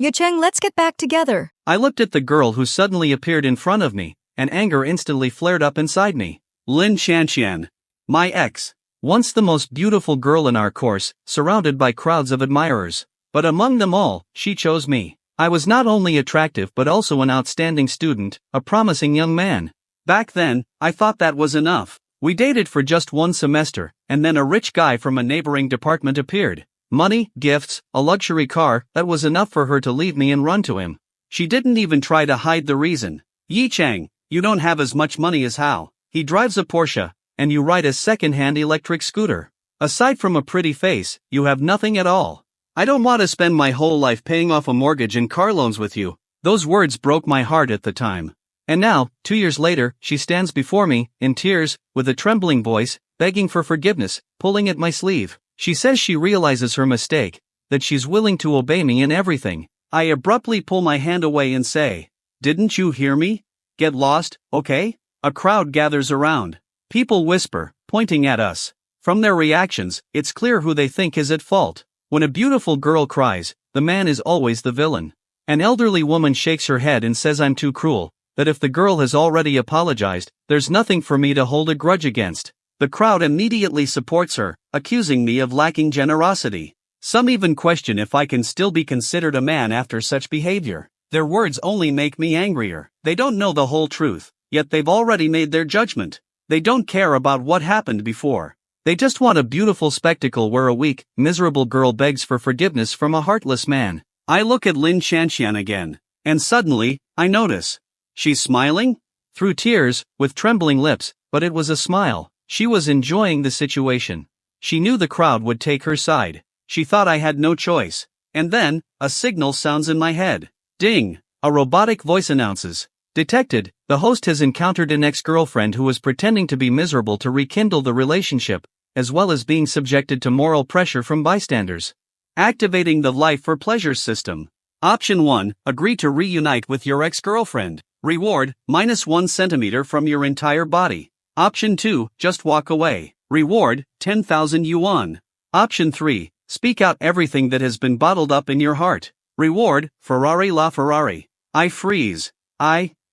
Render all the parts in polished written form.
Yacheng, let's get back together. I looked at the girl who suddenly appeared in front of me, and anger instantly flared up inside me. Lin Shanxian. My ex. Once the most beautiful girl in our course, surrounded by crowds of admirers. But among them all, she chose me. I was not only attractive but also an outstanding student, a promising young man. Back then, I thought that was enough. We dated for just one semester, and then a rich guy from a neighboring department appeared. Money, gifts, a luxury car, that was enough for her to leave me and run to him. She didn't even try to hide the reason. Yi Chang, you don't have as much money as Hao. He drives a Porsche, and you ride a second-hand electric scooter. Aside from a pretty face, you have nothing at all. I don't want to spend my whole life paying off a mortgage and car loans with you. Those words broke my heart at the time. And now, 2 years later, she stands before me, in tears, with a trembling voice, begging for forgiveness, pulling at my sleeve. She says she realizes her mistake, that she's willing to obey me in everything. I abruptly pull my hand away and say, "Didn't you hear me? Get lost, okay?" A crowd gathers around. People whisper, pointing at us. From their reactions, it's clear who they think is at fault. When a beautiful girl cries, the man is always the villain. An elderly woman shakes her head and says I'm too cruel, that if the girl has already apologized, there's nothing for me to hold a grudge against. The crowd immediately supports her, accusing me of lacking generosity. Some even question if I can still be considered a man after such behavior. Their words only make me angrier. They don't know the whole truth, yet they've already made their judgment. They don't care about what happened before. They just want a beautiful spectacle where a weak, miserable girl begs for forgiveness from a heartless man. I look at Lin Shanxian again, and suddenly, I notice. She's smiling? Through tears, with trembling lips, but it was a smile. She was enjoying the situation. She knew the crowd would take her side. She thought I had no choice. And then, a signal sounds in my head. Ding! A robotic voice announces. Detected, the host has encountered an ex-girlfriend who was pretending to be miserable to rekindle the relationship, as well as being subjected to moral pressure from bystanders. Activating the Life for Pleasure system. Option 1, agree to reunite with your ex-girlfriend. Reward, -1 centimeter from your entire body. Option 2, just walk away. Reward, 10,000 yuan. Option 3, speak out everything that has been bottled up in your heart. Reward, Ferrari la Ferrari. I freeze.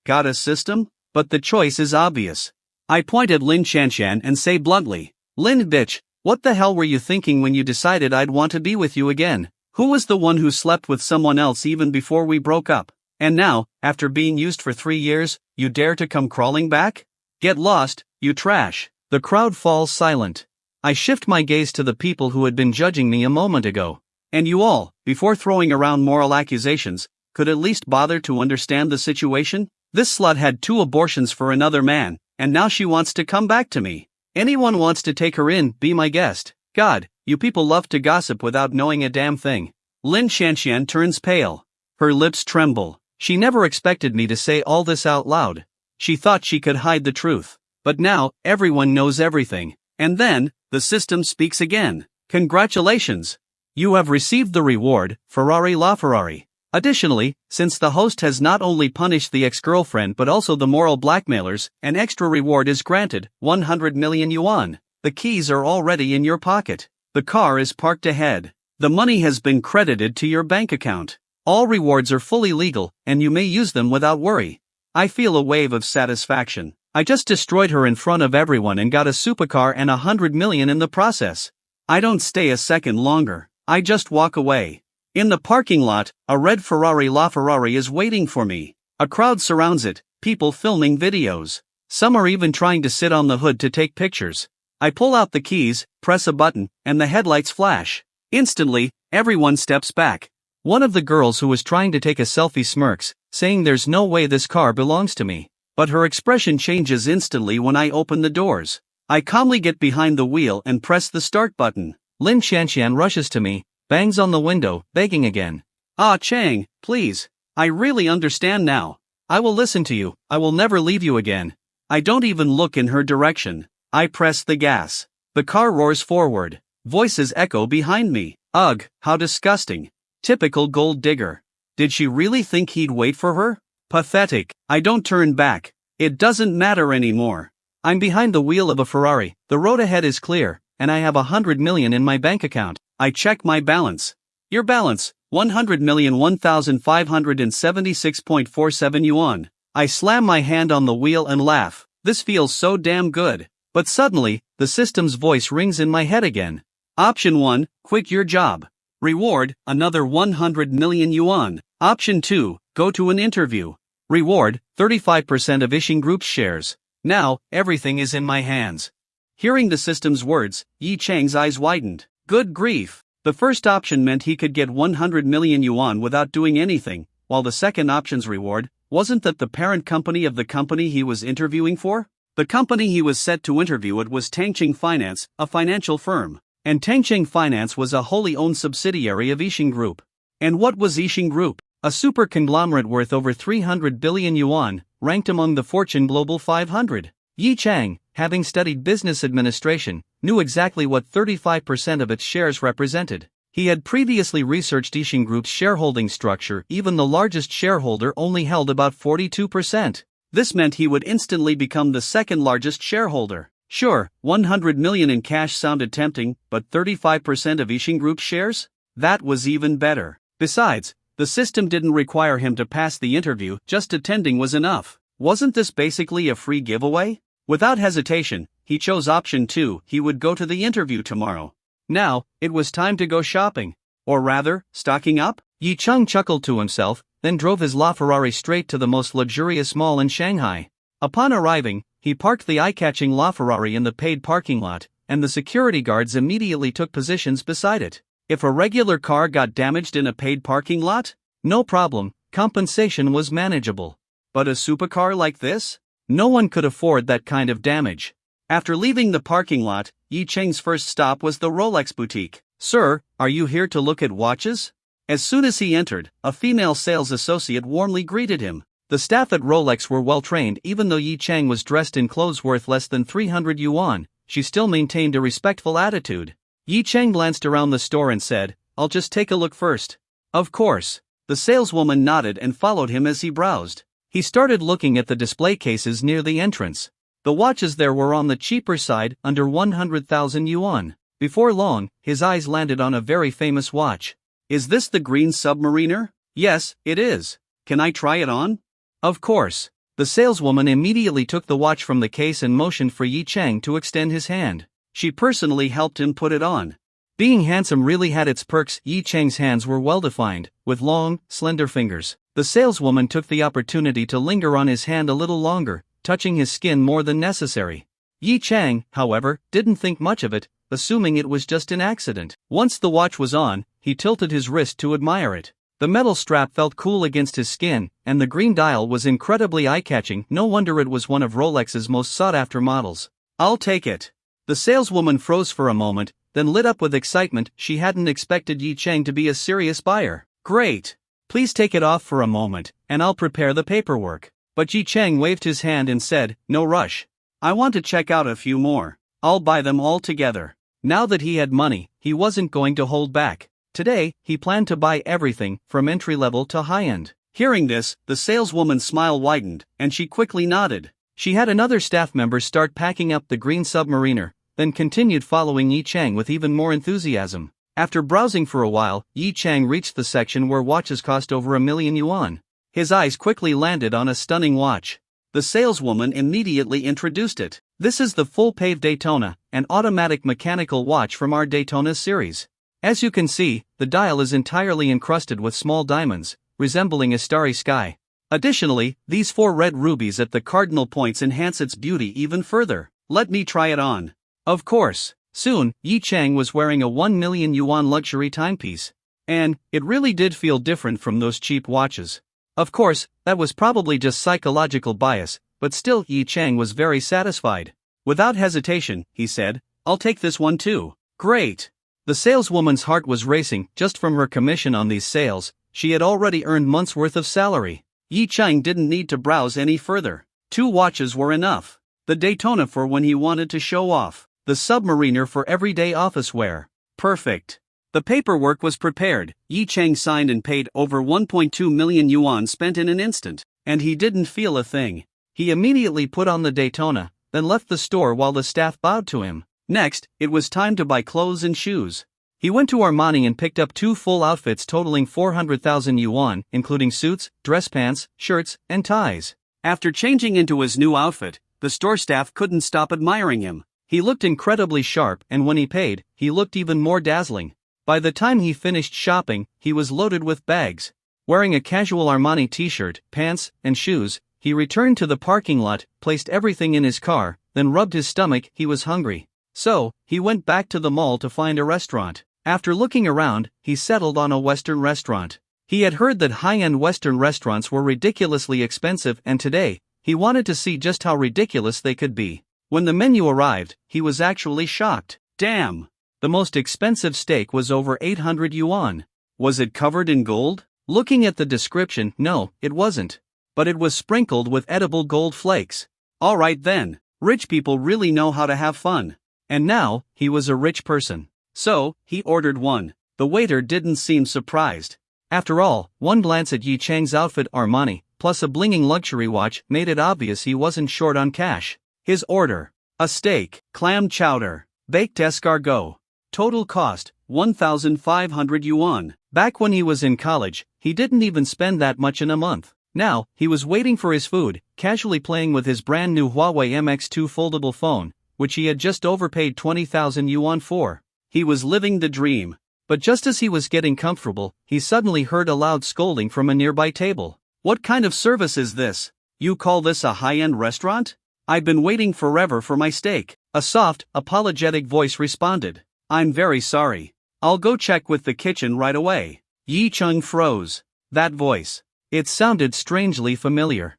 Got a system? But the choice is obvious. I point at Lin Shanxian and say bluntly, Lin bitch, what the hell were you thinking when you decided I'd want to be with you again? Who was the one who slept with someone else even before we broke up? And now, after being used for 3 years, you dare to come crawling back? Get lost, you trash. The crowd falls silent. I shift my gaze to the people who had been judging me a moment ago. And you all, before throwing around moral accusations, could at least bother to understand the situation? This slut had 2 abortions for another man, and now she wants to come back to me. Anyone wants to take her in, be my guest. God, you people love to gossip without knowing a damn thing. Lin Shanxian turns pale. Her lips tremble. She never expected me to say all this out loud. She thought she could hide the truth. But now, everyone knows everything. And then, the system speaks again. Congratulations! You have received the reward, Ferrari la Ferrari. Additionally, since the host has not only punished the ex-girlfriend but also the moral blackmailers, an extra reward is granted, 100 million yuan. The keys are already in your pocket. The car is parked ahead. The money has been credited to your bank account. All rewards are fully legal, and you may use them without worry. I feel a wave of satisfaction. I just destroyed her in front of everyone and got a supercar and 100 million in the process. I don't stay a second longer. I just walk away. In the parking lot, a red Ferrari la Ferrari is waiting for me. A crowd surrounds it, people filming videos. Some are even trying to sit on the hood to take pictures. I pull out the keys, press a button, and the headlights flash. Instantly, everyone steps back. One of the girls who was trying to take a selfie smirks, saying there's no way this car belongs to me. But her expression changes instantly when I open the doors. I calmly get behind the wheel and press the start button. Lin Shanxian rushes to me, bangs on the window, begging again. Ah Chang, please. I really understand now. I will listen to you, I will never leave you again. I don't even look in her direction. I press the gas. The car roars forward. Voices echo behind me. Ugh, how disgusting. Typical gold digger. Did she really think he'd wait for her? Pathetic. I don't turn back. It doesn't matter anymore. I'm behind the wheel of a Ferrari, the road ahead is clear, and I have 100 million in my bank account. I check my balance. Your balance, 100,001,576.47 yuan. I slam my hand on the wheel and laugh. This feels so damn good. But suddenly, the system's voice rings in my head again. Option 1, quit your job. Reward, another 100 million yuan. Option 2, go to an interview. Reward, 35% of Yixing Group's shares. Now, everything is in my hands. Hearing the system's words, Yi Chang's eyes widened. Good grief. The first option meant he could get 100 million yuan without doing anything, while the second option's reward, wasn't that the parent company of the company he was interviewing for? The company he was set to interview at was Tangqing Finance, a financial firm. And Tangqing Finance was a wholly owned subsidiary of Yixing Group. And what was Yixing Group? A super conglomerate worth over 300 billion yuan, ranked among the Fortune Global 500. Yi Chang, having studied business administration, knew exactly what 35% of its shares represented. He had previously researched Yixing Group's shareholding structure. Even the largest shareholder only held about 42%. This meant he would instantly become the second largest shareholder. Sure, 100 million in cash sounded tempting, but 35% of Yixing Group's shares? That was even better. Besides, the system didn't require him to pass the interview, just attending was enough. Wasn't this basically a free giveaway? Without hesitation, he chose option 2, he would go to the interview tomorrow. Now, it was time to go shopping. Or rather, stocking up? Yi Chang chuckled to himself, then drove his LaFerrari straight to the most luxurious mall in Shanghai. Upon arriving, he parked the eye-catching LaFerrari in the paid parking lot, and the security guards immediately took positions beside it. If a regular car got damaged in a paid parking lot? No problem, compensation was manageable. But a supercar like this? No one could afford that kind of damage. After leaving the parking lot, Yi Chang's first stop was the Rolex boutique. Sir, are you here to look at watches? As soon as he entered, a female sales associate warmly greeted him. The staff at Rolex were well trained. Even though Yi Chang was dressed in clothes worth less than 300 yuan, she still maintained a respectful attitude. Yi Chang glanced around the store and said, "I'll just take a look first." Of course. The saleswoman nodded and followed him as he browsed. He started looking at the display cases near the entrance. The watches there were on the cheaper side, under 100,000 yuan. Before long, his eyes landed on a very famous watch. Is this the green submariner? Yes, it is. Can I try it on? Of course. The saleswoman immediately took the watch from the case and motioned for Yi Chang to extend his hand. She personally helped him put it on. Being handsome really had its perks. Yi Chang's hands were well-defined, with long, slender fingers. The saleswoman took the opportunity to linger on his hand a little longer, touching his skin more than necessary. Yi Chang, however, didn't think much of it, assuming it was just an accident. Once the watch was on, he tilted his wrist to admire it. The metal strap felt cool against his skin, and the green dial was incredibly eye-catching. No wonder it was one of Rolex's most sought-after models. I'll take it. The saleswoman froze for a moment, then lit up with excitement. She hadn't expected Yi Chang to be a serious buyer. Great. Please take it off for a moment, and I'll prepare the paperwork. But Yi Chang waved his hand and said, "No rush. I want to check out a few more. I'll buy them all together." Now that he had money, he wasn't going to hold back. Today, he planned to buy everything, from entry-level to high-end. Hearing this, the saleswoman's smile widened, and she quickly nodded. She had another staff member start packing up the green submariner, then continued following Yi Chang with even more enthusiasm. After browsing for a while, Yi Chang reached the section where watches cost over 1,000,000 yuan. His eyes quickly landed on a stunning watch. The saleswoman immediately introduced it. "This is the full-pave Daytona, an automatic mechanical watch from our Daytona series. As you can see, the dial is entirely encrusted with small diamonds, resembling a starry sky. Additionally, these 4 red rubies at the cardinal points enhance its beauty even further. Let me try it on." Of course. Soon, Yi Chang was wearing a 1,000,000 yuan luxury timepiece. And it really did feel different from those cheap watches. Of course, that was probably just psychological bias, but still Yi Chang was very satisfied. Without hesitation, he said, "I'll take this one too." Great. The saleswoman's heart was racing. Just from her commission on these sales, she had already earned months' worth of salary. Yi Chang didn't need to browse any further. 2 watches were enough. The Daytona for when he wanted to show off. The submariner for everyday office wear. Perfect. The paperwork was prepared. Yi Chang signed and paid. Over 1.2 million yuan spent in an instant. And he didn't feel a thing. He immediately put on the Daytona, then left the store while the staff bowed to him. Next, it was time to buy clothes and shoes. He went to Armani and picked up 2 full outfits totaling 400,000 yuan, including suits, dress pants, shirts, and ties. After changing into his new outfit, the store staff couldn't stop admiring him. He looked incredibly sharp, and when he paid, he looked even more dazzling. By the time he finished shopping, he was loaded with bags. Wearing a casual Armani t-shirt, pants, and shoes, he returned to the parking lot, placed everything in his car, then rubbed his stomach. He was hungry. So, he went back to the mall to find a restaurant. After looking around, he settled on a Western restaurant. He had heard that high-end Western restaurants were ridiculously expensive, and today, he wanted to see just how ridiculous they could be. When the menu arrived, he was actually shocked. Damn! The most expensive steak was over 800 yuan. Was it covered in gold? Looking at the description, no, it wasn't. But it was sprinkled with edible gold flakes. Alright then, rich people really know how to have fun. And now, he was a rich person. So, he ordered one. The waiter didn't seem surprised. After all, one glance at Yi Chang's outfit, Armani, plus a blinging luxury watch, made it obvious he wasn't short on cash. His order: a steak, clam chowder, baked escargot. Total cost, 1,500 yuan. Back when he was in college, he didn't even spend that much in a month. Now, he was waiting for his food, casually playing with his brand new Huawei MX2 foldable phone, which he had just overpaid 20,000 yuan for. He was living the dream. But just as he was getting comfortable, he suddenly heard a loud scolding from a nearby table. What kind of service is this? You call this a high-end restaurant? I've been waiting forever for my steak. A soft, apologetic voice responded. I'm very sorry. I'll go check with the kitchen right away. Yi Chang froze. That voice. It sounded strangely familiar.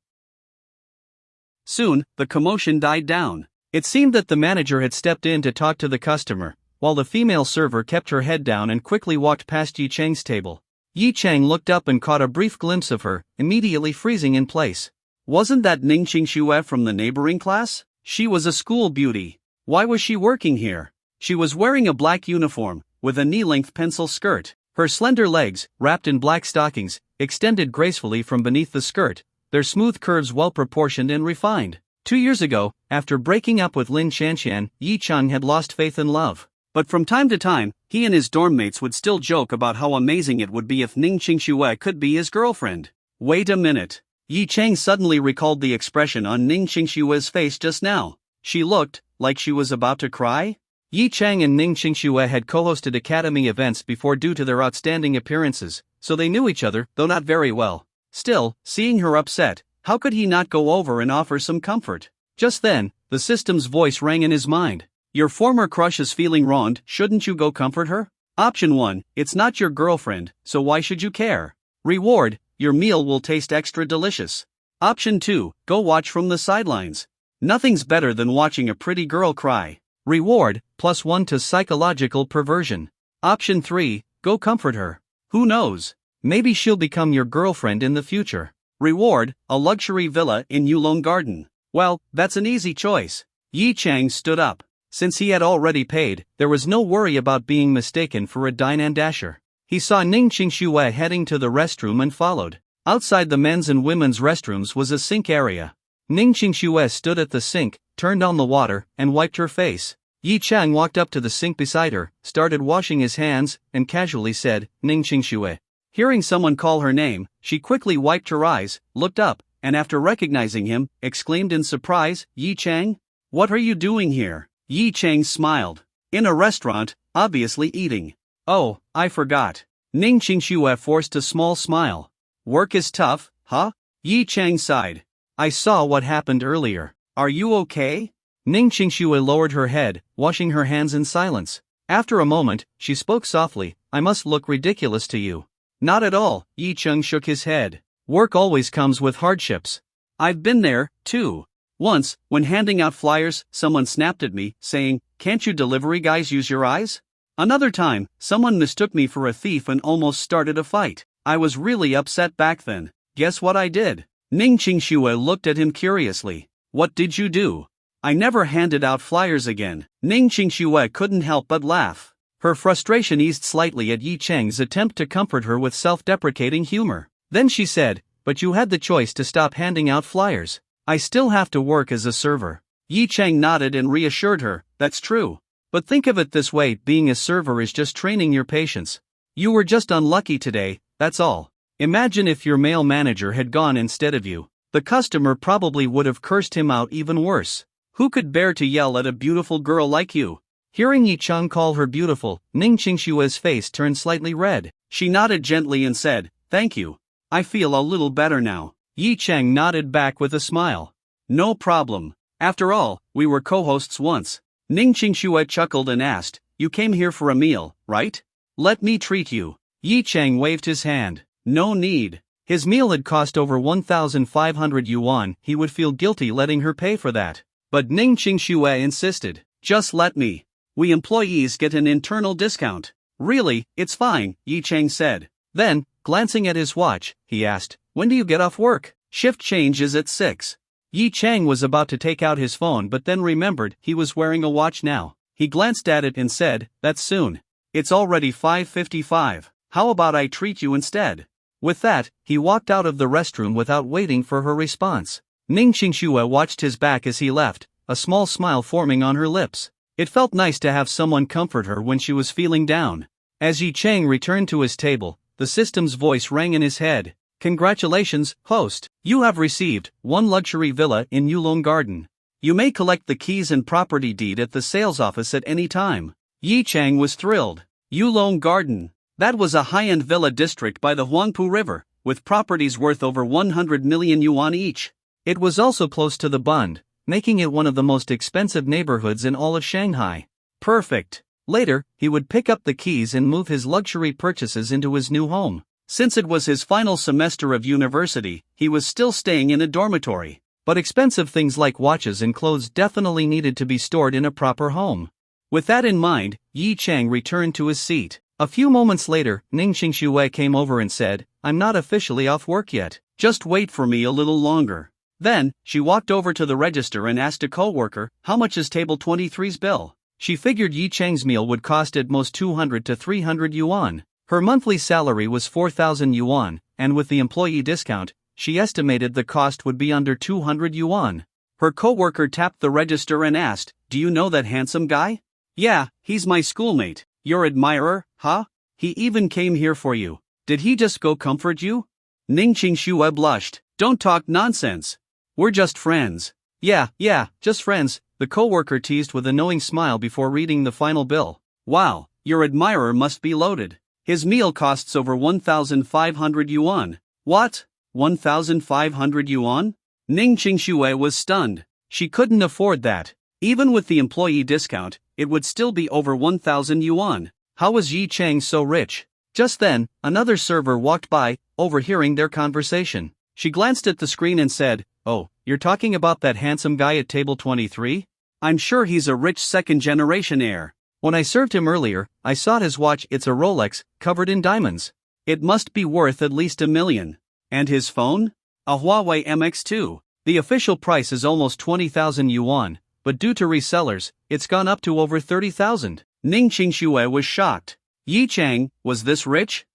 Soon, the commotion died down. It seemed that the manager had stepped in to talk to the customer, while the female server kept her head down and quickly walked past Yi Chang's table. Yi Chang looked up and caught a brief glimpse of her, immediately freezing in place. Wasn't that Ning Qingxue from the neighboring class? She was a school beauty. Why was she working here? She was wearing a black uniform, with a knee-length pencil skirt. Her slender legs, wrapped in black stockings, extended gracefully from beneath the skirt, their smooth curves well-proportioned and refined. 2 years ago, after breaking up with Lin Shanxian, Yi Chang had lost faith in love. But from time to time, he and his dorm mates would still joke about how amazing it would be if Ning Qingxue could be his girlfriend. Wait a minute. Yi Chang suddenly recalled the expression on Ning Qingxue's face just now. She looked like she was about to cry. Yi Chang and Ning Qingxue had co-hosted academy events before due to their outstanding appearances, so they knew each other, though not very well. Still, seeing her upset, how could he not go over and offer some comfort? Just then, the system's voice rang in his mind. Your former crush is feeling wronged, shouldn't you go comfort her? Option 1, it's not your girlfriend, so why should you care? Reward, your meal will taste extra delicious. Option 2, go watch from the sidelines. Nothing's better than watching a pretty girl cry. Reward, +1 to psychological perversion. Option 3, go comfort her. Who knows? Maybe she'll become your girlfriend in the future. Reward, a luxury villa in Yulong Garden. Well, that's an easy choice. Yi Chang stood up. Since he had already paid, there was no worry about being mistaken for a dine and dasher. He saw Ning Qingxue heading to the restroom and followed. Outside the men's and women's restrooms was a sink area. Ning Qingxue stood at the sink, turned on the water, and wiped her face. Yi Chang walked up to the sink beside her, started washing his hands, and casually said, Ning Qingxue. Hearing someone call her name, she quickly wiped her eyes, looked up, and after recognizing him, exclaimed in surprise, Yi Chang? What are you doing here? Yi Chang smiled. In a restaurant, obviously eating. Oh, I forgot. Ning Qingxue forced a small smile. Work is tough, huh? Yi Chang sighed. I saw what happened earlier. Are you okay? Ning Qingxue lowered her head, washing her hands in silence. After a moment, she spoke softly, I must look ridiculous to you. Not at all, Yi Chang shook his head. Work always comes with hardships. I've been there, too. Once, when handing out flyers, someone snapped at me, saying, can't you delivery guys use your eyes? Another time, someone mistook me for a thief and almost started a fight. I was really upset back then. Guess what I did? Ning Qingxue looked at him curiously. What did you do? I never handed out flyers again. Ning Qingxue couldn't help but laugh. Her frustration eased slightly at Yi Chang's attempt to comfort her with self-deprecating humor. Then she said, but you had the choice to stop handing out flyers. I still have to work as a server. Yi Chang nodded and reassured her, that's true. But think of it this way, being a server is just training your patience. You were just unlucky today, that's all. Imagine if your male manager had gone instead of you. The customer probably would have cursed him out even worse. Who could bear to yell at a beautiful girl like you? Hearing Yi Chang call her beautiful, Ning Qingshua's face turned slightly red. She nodded gently and said, "Thank you. I feel a little better now." Yi Chang nodded back with a smile. "No problem. After all, we were co-hosts once." Ning Qingxue chuckled and asked, "You came here for a meal, right? Let me treat you." Yi Chang waved his hand. "No need." His meal had cost over 1,500 yuan, he would feel guilty letting her pay for that. But Ning Qingxue insisted, "Just let me. We employees get an internal discount." "Really, it's fine," Yi Chang said. Then, glancing at his watch, he asked, "When do you get off work?" "Shift change is at 6. Yi Chang was about to take out his phone but then remembered he was wearing a watch now. He glanced at it and said, "That's soon. It's already 5:55. How about I treat you instead?" With that, he walked out of the restroom without waiting for her response. Ning Qingxue watched his back as he left, a small smile forming on her lips. It felt nice to have someone comfort her when she was feeling down. As Yi Chang returned to his table, the system's voice rang in his head. "Congratulations, host. You have received one luxury villa in Yulong Garden. You may collect the keys and property deed at the sales office at any time." Yi Chang was thrilled. Yulong Garden. That was a high-end villa district by the Huangpu River, with properties worth over 100 million yuan each. It was also close to the Bund, making it one of the most expensive neighborhoods in all of Shanghai. Perfect. Later, he would pick up the keys and move his luxury purchases into his new home. Since it was his final semester of university, he was still staying in a dormitory. But expensive things like watches and clothes definitely needed to be stored in a proper home. With that in mind, Yi Chang returned to his seat. A few moments later, Ning Qingxue came over and said, "I'm not officially off work yet. Just wait for me a little longer." Then, she walked over to the register and asked a co-worker, "How much is table 23's bill?" She figured Yi Chang's meal would cost at most 200 to 300 yuan. Her monthly salary was 4,000 yuan, and with the employee discount, she estimated the cost would be under 200 yuan. Her co-worker tapped the register and asked, "Do you know that handsome guy?" "Yeah, he's my schoolmate." "Your admirer, huh? He even came here for you. Did he just go comfort you?" Ning Qingxue blushed. "Don't talk nonsense. We're just friends." Yeah, just friends," the co-worker teased with a knowing smile before reading the final bill. "Wow, your admirer must be loaded. His meal costs over 1,500 yuan. "What? 1,500 yuan? Ning Qingxue was stunned. She couldn't afford that. Even with the employee discount, it would still be over 1,000 yuan. How was Yi Chang so rich? Just then, another server walked by, overhearing their conversation. She glanced at the screen and said, "Oh, you're talking about that handsome guy at table 23? I'm sure he's a rich second-generation heir. When I served him earlier, I saw his watch. It's a Rolex, covered in diamonds. It must be worth at least 1 million. And his phone? A Huawei MX2. The official price is almost 20,000 yuan, but due to resellers, it's gone up to over 30,000. Ning Qingxue was shocked. Yi Chang, was this rich?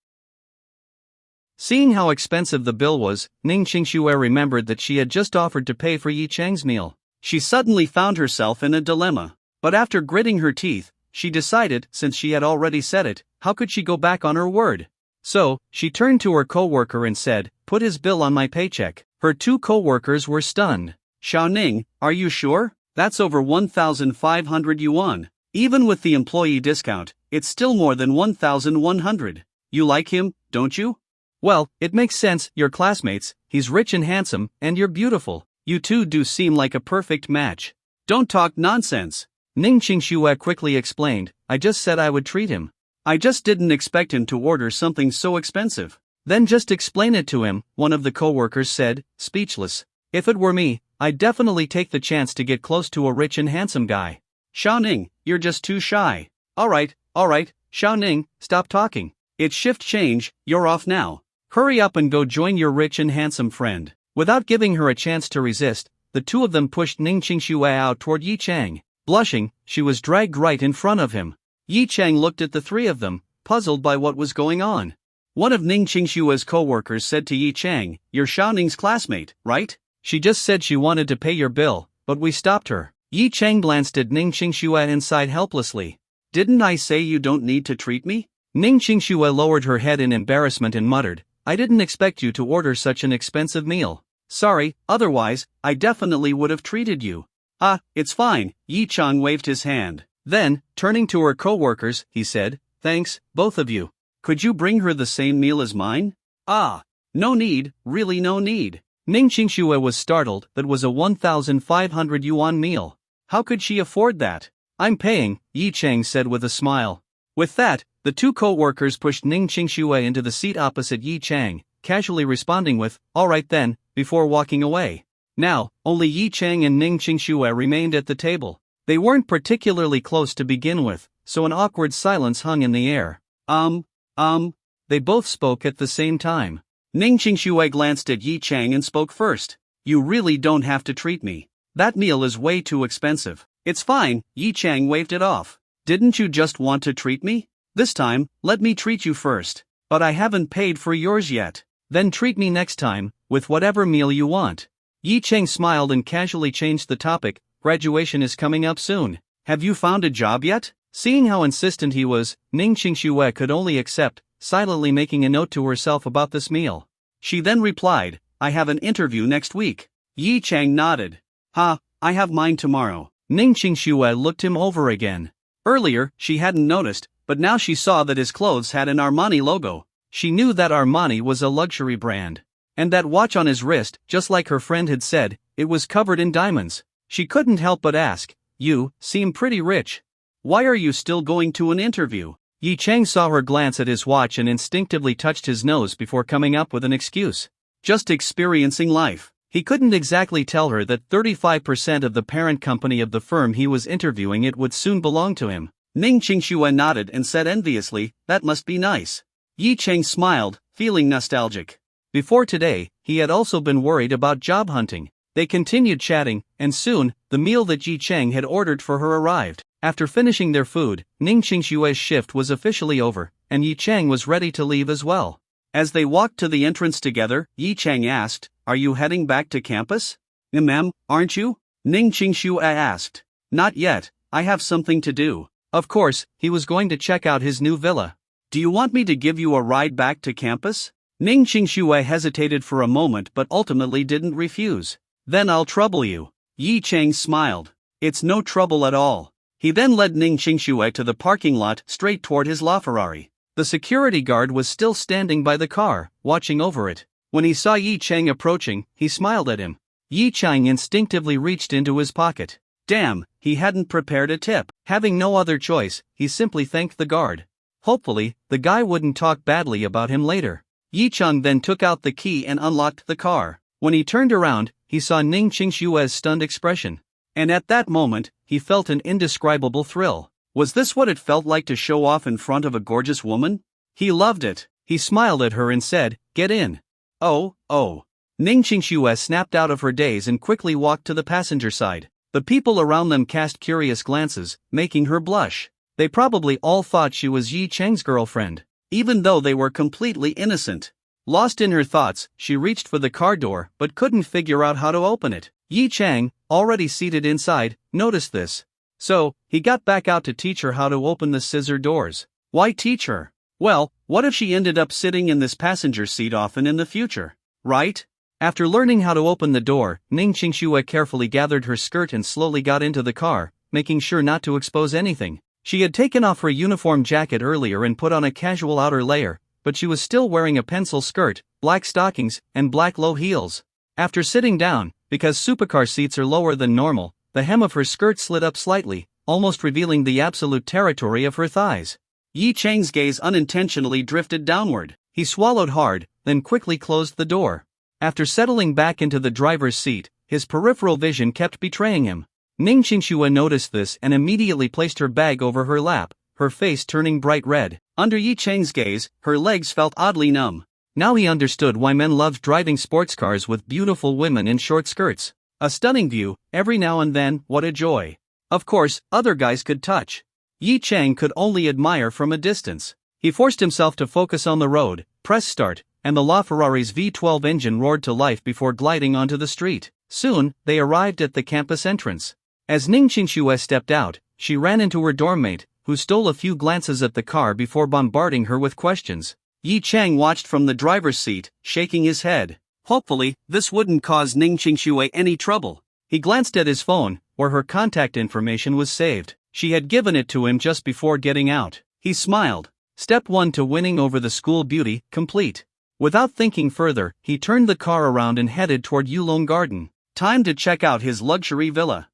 Seeing how expensive the bill was, Ning Qingxue remembered that she had just offered to pay for Yi Chang's meal. She suddenly found herself in a dilemma. But after gritting her teeth, she decided, since she had already said it, how could she go back on her word? So, she turned to her co-worker and said, "Put his bill on my paycheck." Her two co-workers were stunned. "Xiaoning, are you sure? That's over 1,500 yuan. Even with the employee discount, it's still more than 1,100. You like him, don't you?" "Well, it makes sense, you're classmates, he's rich and handsome, and you're beautiful. You two do seem like a perfect match." "Don't talk nonsense," Ning Qingxue quickly explained. "I just said I would treat him. I just didn't expect him to order something so expensive." "Then just explain it to him," one of the co-workers said, speechless. "If it were me, I'd definitely take the chance to get close to a rich and handsome guy." "Xiaoning, you're just too shy." Alright, Xiaoning, stop talking. It's shift change, you're off now. Hurry up and go join your rich and handsome friend." Without giving her a chance to resist, the two of them pushed Ning Qingxue out toward Yi Chang. Blushing, she was dragged right in front of him. Yi Chang looked at the three of them, puzzled by what was going on. One of Ning Qingxue's co-workers said to Yi Chang, "You're Xiaoning's classmate, right? She just said she wanted to pay your bill, but we stopped her." Yi Chang glanced at Ning Qingxue and sighed helplessly. Didn't I say you don't need to treat me? Ning Qingxue lowered her head in embarrassment and muttered, I didn't expect you to order such an expensive meal. Sorry, otherwise, I definitely would have treated you. Ah, it's fine, Yi Chang waved his hand. Then, turning to her co-workers, he said, thanks, both of you. Could you bring her the same meal as mine? Ah, no need, really no need. Ning Qingxue was startled. That was a 1,500 yuan meal. How could she afford that? I'm paying, Yi Chang said with a smile. With that, the two co-workers pushed Ning Qingxue into the seat opposite Yi Chang, casually responding with, all right then, before walking away. Now, only Yi Chang and Ning Qingxue remained at the table. They weren't particularly close to begin with, so an awkward silence hung in the air. They both spoke at the same time. Ning Qingxue glanced at Yi Chang and spoke first. You really don't have to treat me. That meal is way too expensive. It's fine, Yi Chang waved it off. Didn't you just want to treat me? This time, let me treat you first. But I haven't paid for yours yet. Then treat me next time, with whatever meal you want. Yi Chang smiled and casually changed the topic. Graduation is coming up soon. Have you found a job yet? Seeing how insistent he was, Ning Qingxue could only accept, silently making a note to herself about this meal. She then replied, I have an interview next week. Yi Chang nodded. Ha, I have mine tomorrow. Ning Qingxue looked him over again. Earlier, she hadn't noticed, but now she saw that his clothes had an Armani logo. She knew that Armani was a luxury brand. And that watch on his wrist, just like her friend had said, it was covered in diamonds. She couldn't help but ask, you seem pretty rich. Why are you still going to an interview? Yi Chang saw her glance at his watch and instinctively touched his nose before coming up with an excuse. Just experiencing life. He couldn't exactly tell her that 35% of the parent company of the firm he was interviewing it would soon belong to him. Ning Qingxue nodded and said enviously, that must be nice. Yi Chang smiled, feeling nostalgic. Before today, he had also been worried about job hunting. They continued chatting, and soon, the meal that Yi Chang had ordered for her arrived. After finishing their food, Ning Qingxue's shift was officially over, and Yi Chang was ready to leave as well. As they walked to the entrance together, Yi Chang asked, are you heading back to campus? Aren't you? Ning Qingxue asked. Not yet, I have something to do. Of course, he was going to check out his new villa. Do you want me to give you a ride back to campus? Ning Qingxue hesitated for a moment but ultimately didn't refuse. Then I'll trouble you. Yi Chang smiled. It's no trouble at all. He then led Ning Qingxue to the parking lot straight toward his LaFerrari. The security guard was still standing by the car, watching over it. When he saw Yi Chang approaching, he smiled at him. Yi Chang instinctively reached into his pocket. Damn, he hadn't prepared a tip. Having no other choice, he simply thanked the guard. Hopefully, the guy wouldn't talk badly about him later. Yi Chang then took out the key and unlocked the car. When he turned around, he saw Ning Qingxue's stunned expression. And at that moment, he felt an indescribable thrill. Was this what it felt like to show off in front of a gorgeous woman? He loved it. He smiled at her and said, get in. Oh. Ning Qingxue snapped out of her daze and quickly walked to the passenger side. The people around them cast curious glances, making her blush. They probably all thought she was Yi Chang's girlfriend, even though they were completely innocent. Lost in her thoughts, she reached for the car door but couldn't figure out how to open it. Yi Chang, already seated inside, noticed this. So, he got back out to teach her how to open the scissor doors. Why teach her? Well, what if she ended up sitting in this passenger seat often in the future? Right? After learning how to open the door, Ning Qingxue carefully gathered her skirt and slowly got into the car, making sure not to expose anything. She had taken off her uniform jacket earlier and put on a casual outer layer, but she was still wearing a pencil skirt, black stockings, and black low heels. After sitting down, because supercar seats are lower than normal, the hem of her skirt slid up slightly, almost revealing the absolute territory of her thighs. Yi Chang's gaze unintentionally drifted downward. He swallowed hard, then quickly closed the door. After settling back into the driver's seat, his peripheral vision kept betraying him. Ning Qingxue noticed this and immediately placed her bag over her lap, her face turning bright red. Under Yi Chang's gaze, her legs felt oddly numb. Now he understood why men loved driving sports cars with beautiful women in short skirts. A stunning view, every now and then, what a joy. Of course, other guys could touch. Yi Chang could only admire from a distance. He forced himself to focus on the road, press start, and the LaFerrari's V12 engine roared to life before gliding onto the street. Soon, they arrived at the campus entrance. As Ning Qingxue stepped out, she ran into her dorm mate, who stole a few glances at the car before bombarding her with questions. Yi Chang watched from the driver's seat, shaking his head. Hopefully, this wouldn't cause Ning Qingxue any trouble. He glanced at his phone, where her contact information was saved. She had given it to him just before getting out. He smiled. Step 1 to winning over the school beauty, complete. Without thinking further, he turned the car around and headed toward Yulong Garden. Time to check out his luxury villa.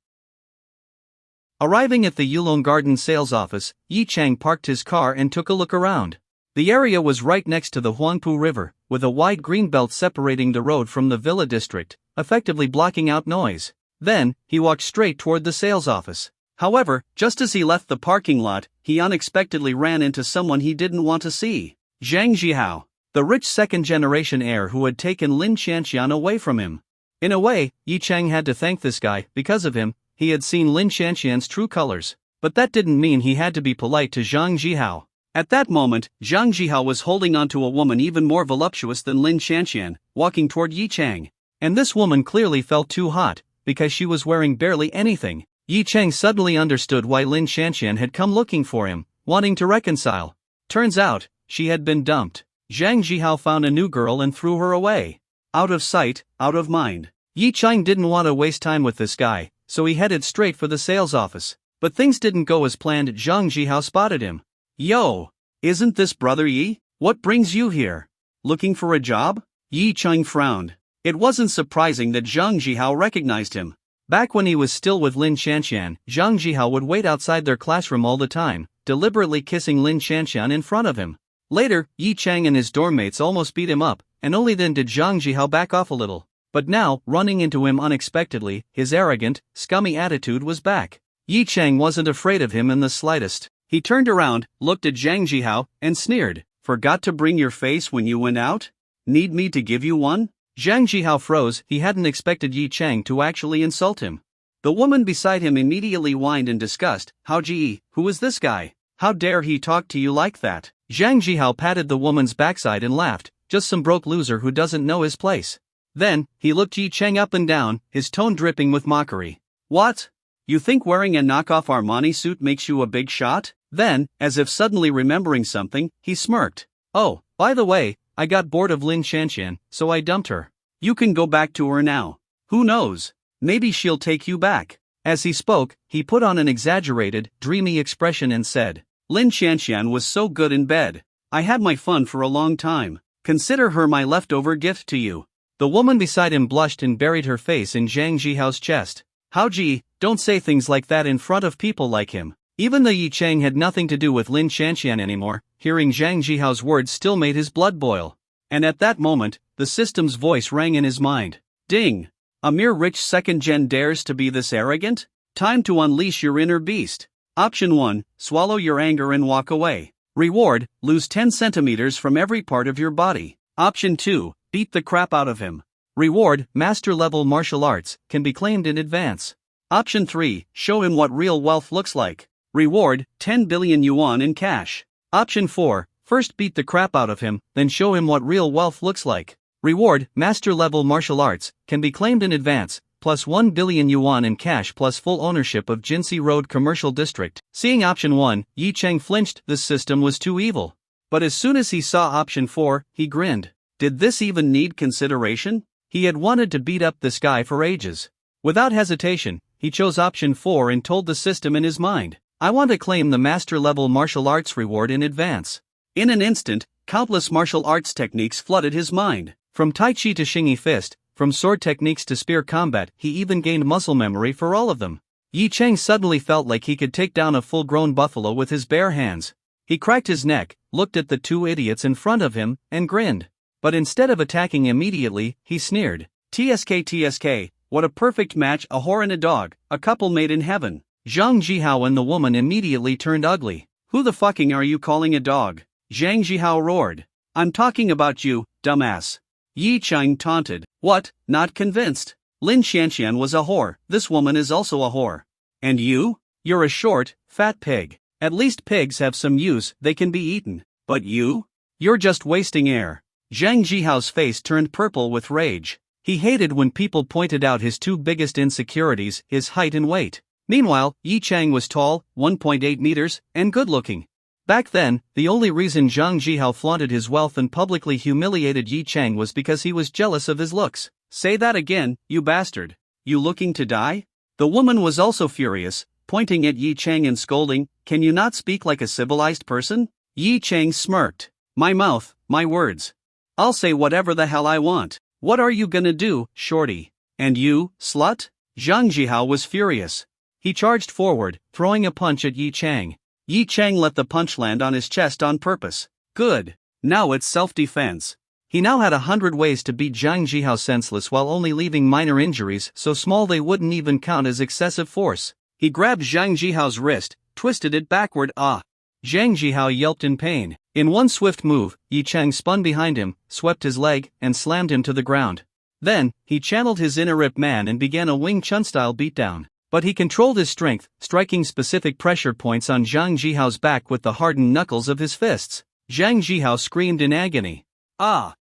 Arriving at the Yulong Garden sales office, Yi Chang parked his car and took a look around. The area was right next to the Huangpu River, with a wide green belt separating the road from the villa district, effectively blocking out noise. Then, he walked straight toward the sales office. However, just as he left the parking lot, he unexpectedly ran into someone he didn't want to see. Zhang Zhihao, the rich second-generation heir who had taken Lin Xianxian away from him. In a way, Yi Chang had to thank this guy. Because of him, he had seen Lin Xianxian's true colors. But that didn't mean he had to be polite to Zhang Zhihao. At that moment, Zhang Zhihao was holding onto a woman even more voluptuous than Lin Xianxian, walking toward Yi Chang. And this woman clearly felt too hot, because she was wearing barely anything. Yi Chang suddenly understood why Lin Xianxian had come looking for him, wanting to reconcile. Turns out, she had been dumped. Zhang Zhihao found a new girl and threw her away. Out of sight, out of mind. Yi Chang didn't want to waste time with this guy, so he headed straight for the sales office. But things didn't go as planned. Zhang Zhihao spotted him. Yo! Isn't this Brother Yi? What brings you here? Looking for a job? Yi Chang frowned. It wasn't surprising that Zhang Zhihao recognized him. Back when he was still with Lin Xianxian, Zhang Zhihao would wait outside their classroom all the time, deliberately kissing Lin Xianxian in front of him. Later, Yi Chang and his dorm mates almost beat him up, and only then did Zhang Zhihao back off a little. But now, running into him unexpectedly, his arrogant, scummy attitude was back. Yi Chang wasn't afraid of him in the slightest. He turned around, looked at Zhang Zhihao, and sneered. Forgot to bring your face when you went out? Need me to give you one? Zhang Zhihao froze. He hadn't expected Yi Chang to actually insult him. The woman beside him immediately whined in disgust. How Ji, who is this guy? How dare he talk to you like that? Zhang Zhihao patted the woman's backside and laughed. Just some broke loser who doesn't know his place. Then, he looked Yi Chang up and down, his tone dripping with mockery. What? You think wearing a knockoff Armani suit makes you a big shot? Then, as if suddenly remembering something, he smirked. Oh, by the way, I got bored of Lin Xianxian, so I dumped her. You can go back to her now. Who knows? Maybe she'll take you back. As he spoke, he put on an exaggerated, dreamy expression and said, Lin Xianxian was so good in bed. I had my fun for a long time. Consider her my leftover gift to you. The woman beside him blushed and buried her face in Zhang Zhihao's chest. How Ji, don't say things like that in front of people like him. Even though Yi Chang had nothing to do with Lin Xianxian anymore, hearing Zhang Zhihao's words still made his blood boil. And at that moment, the system's voice rang in his mind. Ding! A mere rich second-gen dares to be this arrogant? Time to unleash your inner beast. Option 1, swallow your anger and walk away. Reward, lose 10 centimeters from every part of your body. Option 2, beat the crap out of him. Reward, master-level martial arts, can be claimed in advance. Option 3, show him what real wealth looks like. Reward, 10 billion yuan in cash. Option 4, first beat the crap out of him, then show him what real wealth looks like. Reward, master-level martial arts, can be claimed in advance, plus 1 billion yuan in cash plus full ownership of Jinsi Road Commercial District. Seeing option 1, Yi Chang flinched. This system was too evil. But as soon as he saw option 4, he grinned. Did this even need consideration? He had wanted to beat up this guy for ages. Without hesitation, he chose option 4 and told the system in his mind, I want to claim the master-level martial arts reward in advance. In an instant, countless martial arts techniques flooded his mind. From Tai Chi to Xingyi Fist, from sword techniques to spear combat, he even gained muscle memory for all of them. Yi Chang suddenly felt like he could take down a full-grown buffalo with his bare hands. He cracked his neck, looked at the two idiots in front of him, and grinned. But instead of attacking immediately, he sneered. TSK, what a perfect match, a whore and a dog, a couple made in heaven. Zhang Zhihao and the woman immediately turned ugly. Who the fucking are you calling a dog? Zhang Zhihao roared. I'm talking about you, dumbass. Yi Chang taunted. What, not convinced? Lin Xianxian was a whore, this woman is also a whore. And you? You're a short, fat pig. At least pigs have some use, they can be eaten. But you? You're just wasting air. Zhang Zhihao's face turned purple with rage. He hated when people pointed out his two biggest insecurities, his height and weight. Meanwhile, Yi Chang was tall, 1.8 meters, and good-looking. Back then, the only reason Zhang Jihao flaunted his wealth and publicly humiliated Yi Chang was because he was jealous of his looks. "Say that again, you bastard. You looking to die?" The woman was also furious, pointing at Yi Chang and scolding, "Can you not speak like a civilized person?" Yi Chang smirked. "My mouth, my words. I'll say whatever the hell I want. What are you gonna do, shorty? And you, slut?" Zhang Jihao was furious. He charged forward, throwing a punch at Yi Chang. Yi Chang let the punch land on his chest on purpose. Good. Now it's self-defense. He now had 100 ways to beat Zhang Jihao senseless while only leaving minor injuries so small they wouldn't even count as excessive force. He grabbed Zhang Jihao's wrist, twisted it backward. Zhang Jihao yelped in pain. In one swift move, Yi Chang spun behind him, swept his leg, and slammed him to the ground. Then, he channeled his inner Ip Man and began a Wing Chun-style beatdown. But he controlled his strength, striking specific pressure points on Zhang Jihao's back with the hardened knuckles of his fists. Zhang Jihao screamed in agony. Ow.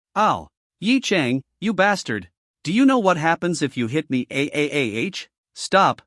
Yi Chang, you bastard. Do you know what happens if you hit me? Stop,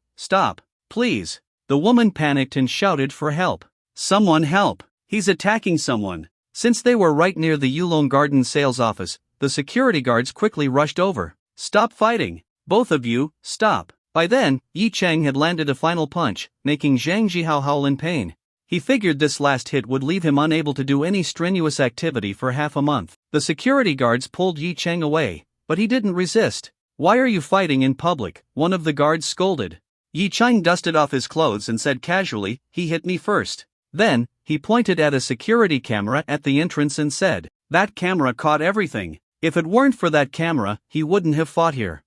please. The woman panicked and shouted for help. Someone help. He's attacking someone. Since they were right near the Yulong Garden sales office, the security guards quickly rushed over. Stop fighting. Both of you, stop. By then, Yi Chang had landed a final punch, making Zhang Jihao howl in pain. He figured this last hit would leave him unable to do any strenuous activity for half a month. The security guards pulled Yi Chang away, but he didn't resist. "Why are you fighting in public?" one of the guards scolded. Yi Chang dusted off his clothes and said casually, "He hit me first." Then, he pointed at a security camera at the entrance and said, "That camera caught everything. If it weren't for that camera, he wouldn't have fought here."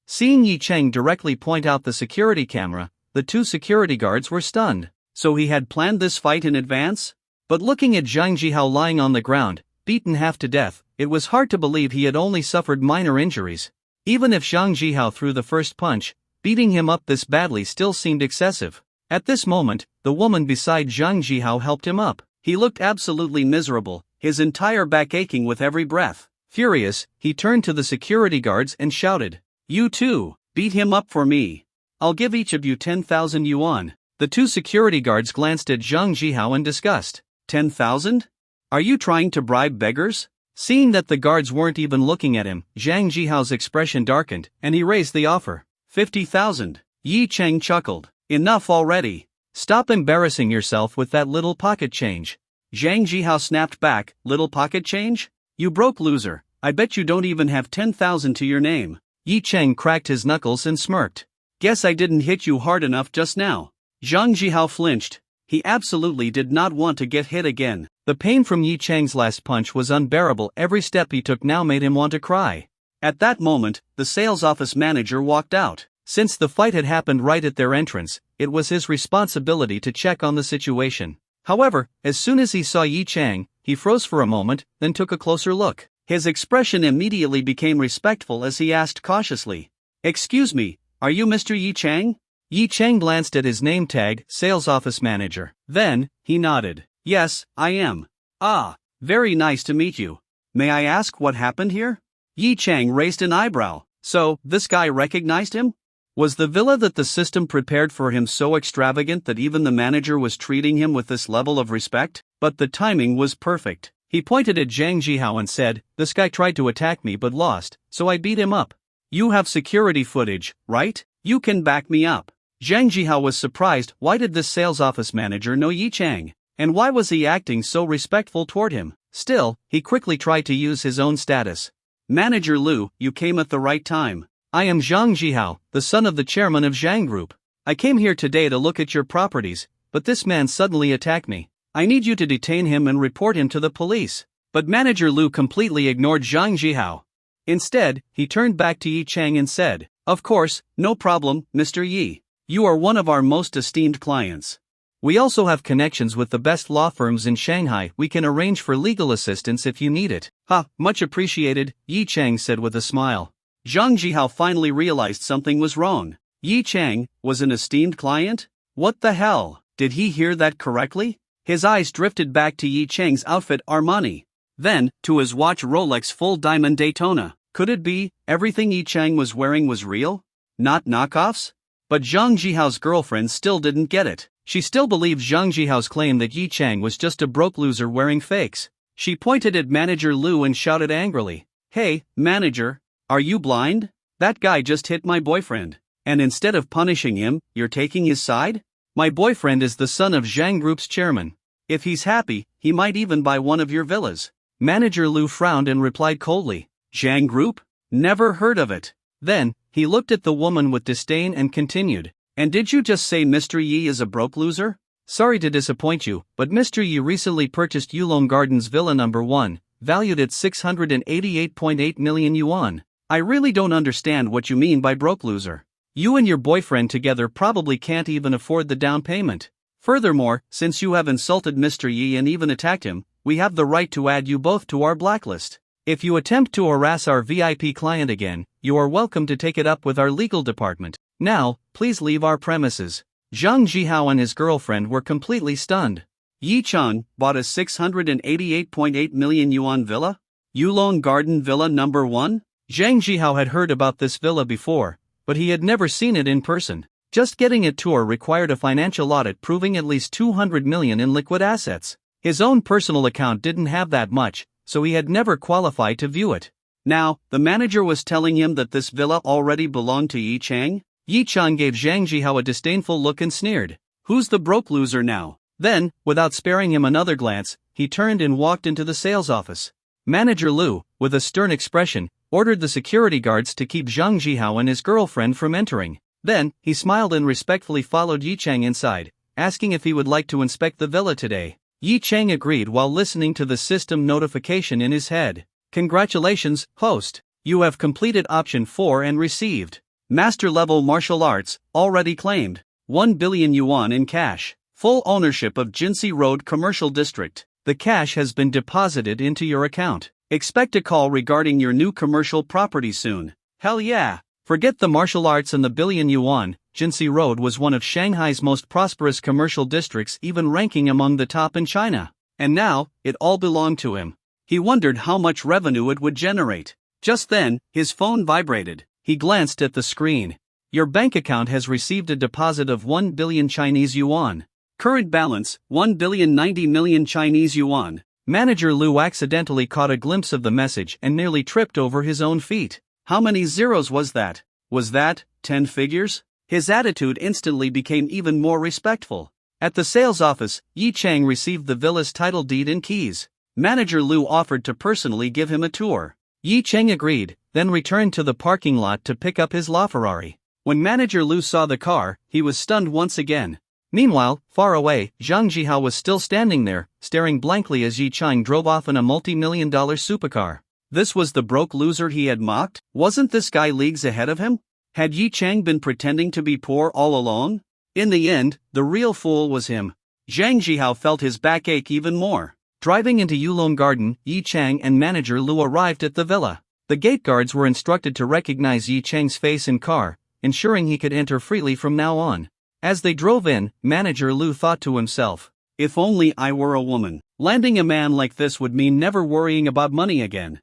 Seeing Yi Chang directly point out the security camera, the two security guards were stunned. So he had planned this fight in advance? But looking at Zhang Jihao lying on the ground, beaten half to death, it was hard to believe he had only suffered minor injuries. Even if Zhang Jihao threw the first punch, beating him up this badly still seemed excessive. At this moment, the woman beside Zhang Jihao helped him up. He looked absolutely miserable, his entire back aching with every breath. Furious, he turned to the security guards and shouted, "You too, beat him up for me. I'll give each of you 10,000 yuan. The two security guards glanced at Zhang Jihao in disgust. 10,000? Are you trying to bribe beggars? Seeing that the guards weren't even looking at him, Zhang Jihao's expression darkened, and he raised the offer. 50,000. Yi Chang chuckled. Enough already. Stop embarrassing yourself with that little pocket change. Zhang Jihao snapped back, little pocket change? You broke loser, I bet you don't even have 10,000 to your name. Yi Chang cracked his knuckles and smirked. Guess I didn't hit you hard enough just now. Zhang Jihao flinched. He absolutely did not want to get hit again. The pain from Yi Chang's last punch was unbearable. Every step he took now made him want to cry. At that moment, the sales office manager walked out. Since the fight had happened right at their entrance, it was his responsibility to check on the situation. However, as soon as he saw Yi Chang, he froze for a moment, then took a closer look. His expression immediately became respectful as he asked cautiously, "Excuse me, are you Mr. Yi Chang?" Yi Chang glanced at his name tag, sales office manager. Then, he nodded. "Yes, I am." "Ah, very nice to meet you. May I ask what happened here?" Yi Chang raised an eyebrow. So, this guy recognized him? Was the villa that the system prepared for him so extravagant that even the manager was treating him with this level of respect? But the timing was perfect. He pointed at Zhang Jihao and said, "This guy tried to attack me but lost, so I beat him up. You have security footage, right? You can back me up." Zhang Jihao was surprised. Why did this sales office manager know Yi Chang? And why was he acting so respectful toward him? Still, he quickly tried to use his own status. "Manager Liu, you came at the right time. I am Zhang Jihao, the son of the chairman of Zhang Group. I came here today to look at your properties, but this man suddenly attacked me. I need you to detain him and report him to the police." But Manager Liu completely ignored Zhang Jihao. Instead, he turned back to Yi Chang and said, "Of course, no problem, Mr. Yi. You are one of our most esteemed clients. We also have connections with the best law firms in Shanghai. We can arrange for legal assistance if you need it." Much appreciated, Yi Chang said with a smile. Zhang Jihao finally realized something was wrong. Yi Chang was an esteemed client? What the hell? Did he hear that correctly? His eyes drifted back to Yi Chang's outfit Armani. Then, to his watch Rolex full diamond Daytona. Could it be, everything Yi Chang was wearing was real? Not knockoffs? But Zhang Jihao's girlfriend still didn't get it. She still believed Zhang Jihao's claim that Yi Chang was just a broke loser wearing fakes. She pointed at Manager Lu and shouted angrily, "Hey, manager, are you blind? That guy just hit my boyfriend. And instead of punishing him, you're taking his side? My boyfriend is the son of Zhang Group's chairman. If he's happy, he might even buy one of your villas." Manager Lu frowned and replied coldly, "Zhang Group? Never heard of it." Then, he looked at the woman with disdain and continued, "And did you just say Mr. Yi is a broke loser? Sorry to disappoint you, but Mr. Yi recently purchased Yulong Gardens Villa Number 1, valued at 688.8 million yuan. I really don't understand what you mean by broke loser. You and your boyfriend together probably can't even afford the down payment. Furthermore, since you have insulted Mr. Yi and even attacked him, we have the right to add you both to our blacklist. If you attempt to harass our VIP client again, you are welcome to take it up with our legal department. Now, please leave our premises." Zhang Jihao and his girlfriend were completely stunned. Yi Chang bought a 688.8 million yuan villa? Yulong Garden Villa Number 1? Zhang Jihao had heard about this villa before, but he had never seen it in person. Just getting a tour required a financial audit proving at least 200 million in liquid assets. His own personal account didn't have that much, so he had never qualified to view it. Now, the manager was telling him that this villa already belonged to Yi Chang? Yi Chang gave Zhang Jihao a disdainful look and sneered, "Who's the broke loser now?" Then, without sparing him another glance, he turned and walked into the sales office. Manager Lu, with a stern expression, ordered the security guards to keep Zhang Jihao and his girlfriend from entering. Then, he smiled and respectfully followed Yi Chang inside, asking if he would like to inspect the villa today. Yi Chang agreed while listening to the system notification in his head. "Congratulations, host. You have completed option 4 and received Master Level Martial Arts, already claimed. 1 billion yuan in cash. Full ownership of Jinsei Road Commercial District. The cash has been deposited into your account. Expect a call regarding your new commercial property soon." Hell yeah! Forget the martial arts and the billion yuan. Jinsei Road was one of Shanghai's most prosperous commercial districts, even ranking among the top in China. And now, it all belonged to him. He wondered how much revenue it would generate. Just then, his phone vibrated. He glanced at the screen. "Your bank account has received a deposit of 1 billion Chinese yuan. Current balance, 1,090 million Chinese yuan. Manager Lu accidentally caught a glimpse of the message and nearly tripped over his own feet. How many zeros was that? Was that 10 figures? His attitude instantly became even more respectful. At the sales office, Yi Chang received the villa's title deed and keys. Manager Lu offered to personally give him a tour. Yi Chang agreed, then returned to the parking lot to pick up his LaFerrari. When Manager Lu saw the car, he was stunned once again. Meanwhile, far away, Zhang Jihao was still standing there, staring blankly as Yi Chang drove off in a multi-million-dollar supercar. This was the broke loser he had mocked? Wasn't this guy leagues ahead of him? Had Yi Chang been pretending to be poor all along? In the end, the real fool was him. Zhang Jihao felt his back ache even more. Driving into Yulong Garden, Yi Chang and Manager Lu arrived at the villa. The gate guards were instructed to recognize Yi Chang's face and car, ensuring he could enter freely from now on. As they drove in, Manager Lu thought to himself, "If only I were a woman. Landing a man like this would mean never worrying about money again."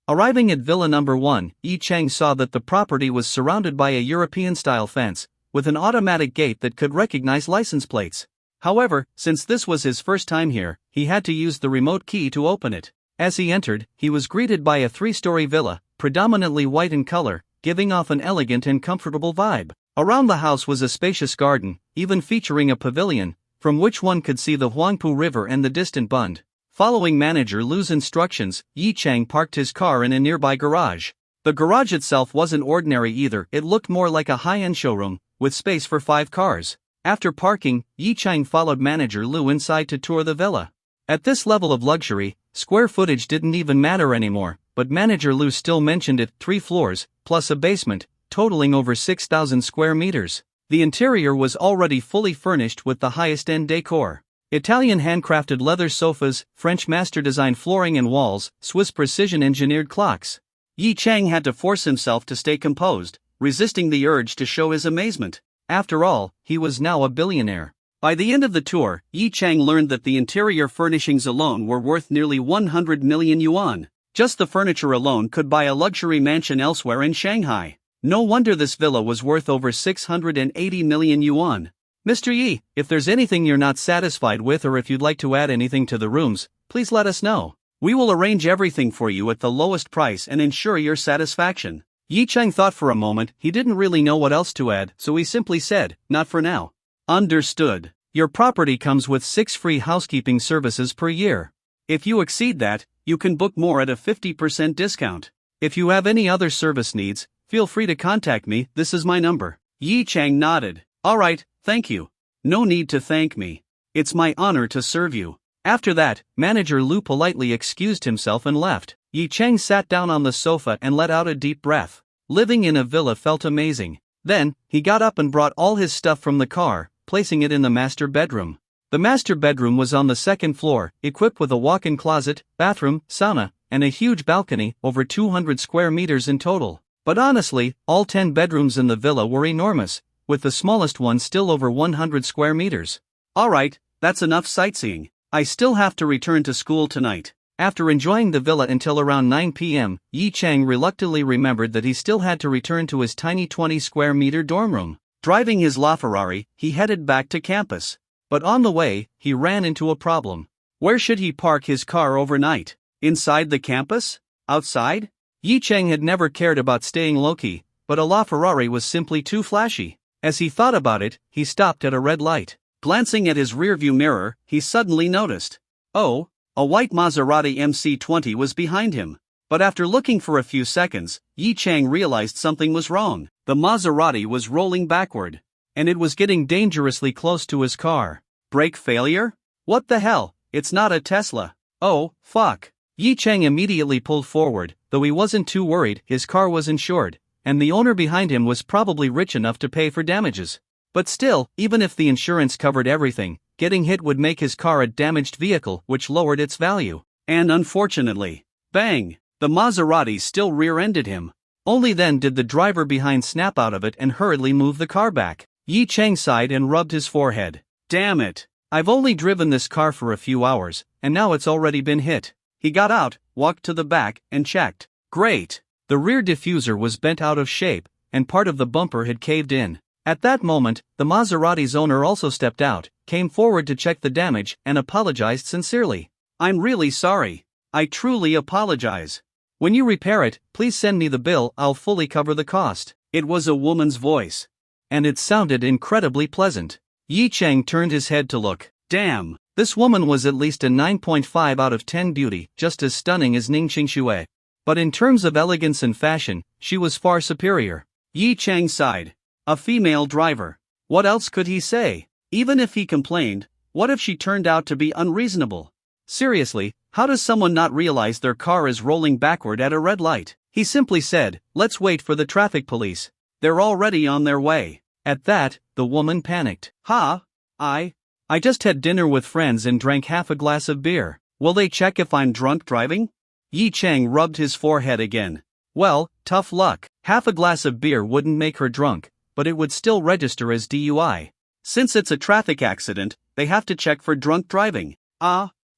Arriving at Villa Number 1, Yi Chang saw that the property was surrounded by a European-style fence, with an automatic gate that could recognize license plates. However, since this was his first time here, he had to use the remote key to open it. As he entered, he was greeted by a 3-story villa, predominantly white in color, giving off an elegant and comfortable vibe. Around the house was a spacious garden, even featuring a pavilion, from which one could see the Huangpu River and the distant Bund. Following Manager Lu's instructions, Yi Chang parked his car in a nearby garage. The garage itself wasn't ordinary either, it looked more like a high-end showroom, with space for 5 cars. After parking, Yi Chang followed Manager Lu inside to tour the villa. At this level of luxury, square footage didn't even matter anymore, but Manager Lu still mentioned it, 3 floors, plus a basement, totaling over 6,000 square meters. The interior was already fully furnished with the highest-end decor. Italian handcrafted leather sofas, French master-design flooring and walls, Swiss precision-engineered clocks. Yi Chang had to force himself to stay composed, resisting the urge to show his amazement. After all, he was now a billionaire. By the end of the tour, Yi Chang learned that the interior furnishings alone were worth nearly 100 million yuan. Just the furniture alone could buy a luxury mansion elsewhere in Shanghai. No wonder this villa was worth over 680 million yuan. Mr. Yi, if there's anything you're not satisfied with or if you'd like to add anything to the rooms, please let us know. We will arrange everything for you at the lowest price and ensure your satisfaction. Yi Cheng thought for a moment. He didn't really know what else to add, so he simply said, not for now. Understood. Your property comes with 6 free housekeeping services per year. If you exceed that, you can book more at a 50% discount. If you have any other service needs, feel free to contact me. This is my number. Yi Cheng nodded. Alright, thank you. No need to thank me. It's my honor to serve you. After that, Manager Lu politely excused himself and left. Yi Cheng sat down on the sofa and let out a deep breath. Living in a villa felt amazing. Then, he got up and brought all his stuff from the car, placing it in the master bedroom. The master bedroom was on the second floor, equipped with a walk-in closet, bathroom, sauna, and a huge balcony, over 200 square meters in total. But honestly, all 10 bedrooms in the villa were enormous, with the smallest one still over 100 square meters. Alright, that's enough sightseeing. I still have to return to school tonight. After enjoying the villa until around 9 p.m., Yi Cheng reluctantly remembered that he still had to return to his tiny 20 square meter dorm room. Driving his LaFerrari, he headed back to campus. But on the way, he ran into a problem. Where should he park his car overnight? Inside the campus? Outside? Yi Cheng had never cared about staying low-key, but a LaFerrari was simply too flashy. As he thought about it, he stopped at a red light. Glancing at his rearview mirror, he suddenly noticed. Oh, a white Maserati MC20 was behind him. But after looking for a few seconds, Yi Cheng realized something was wrong. The Maserati was rolling backward. And it was getting dangerously close to his car. Brake failure? What the hell, it's not a Tesla. Oh, fuck. Yi Cheng immediately pulled forward. Though he wasn't too worried, his car was insured, and the owner behind him was probably rich enough to pay for damages. But still, even if the insurance covered everything, getting hit would make his car a damaged vehicle, which lowered its value. And unfortunately, bang, the Maserati still rear-ended him. Only then did the driver behind snap out of it and hurriedly move the car back. Yi Cheng sighed and rubbed his forehead. Damn it. I've only driven this car for a few hours, and now it's already been hit. He got out, walked to the back, and checked. Great. The rear diffuser was bent out of shape, and part of the bumper had caved in. At that moment, the Maserati's owner also stepped out, came forward to check the damage, and apologized sincerely. I'm really sorry. I truly apologize. When you repair it, please send me the bill. I'll fully cover the cost. It was a woman's voice. And it sounded incredibly pleasant. Yi Cheng turned his head to look. Damn, this woman was at least a 9.5 out of 10 beauty, just as stunning as Ning Qingshui. But in terms of elegance and fashion, she was far superior. Yi Cheng sighed. A female driver. What else could he say? Even if he complained, what if she turned out to be unreasonable? Seriously, how does someone not realize their car is rolling backward at a red light? He simply said, let's wait for the traffic police. They're already on their way. At that, the woman panicked. I just had dinner with friends and drank half a glass of beer. Will they check if I'm drunk driving? Yi Cheng rubbed his forehead again. Well, tough luck. Half a glass of beer wouldn't make her drunk, but it would still register as DUI. Since it's a traffic accident, they have to check for drunk driving.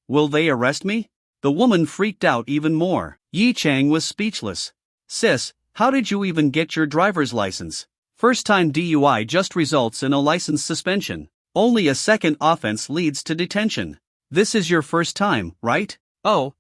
Will they arrest me? The woman freaked out even more. Yi Cheng was speechless. Sis, how did you even get your driver's license? First-time DUI just results in a license suspension. Only a second offense leads to detention. This is your first time, right? Oh,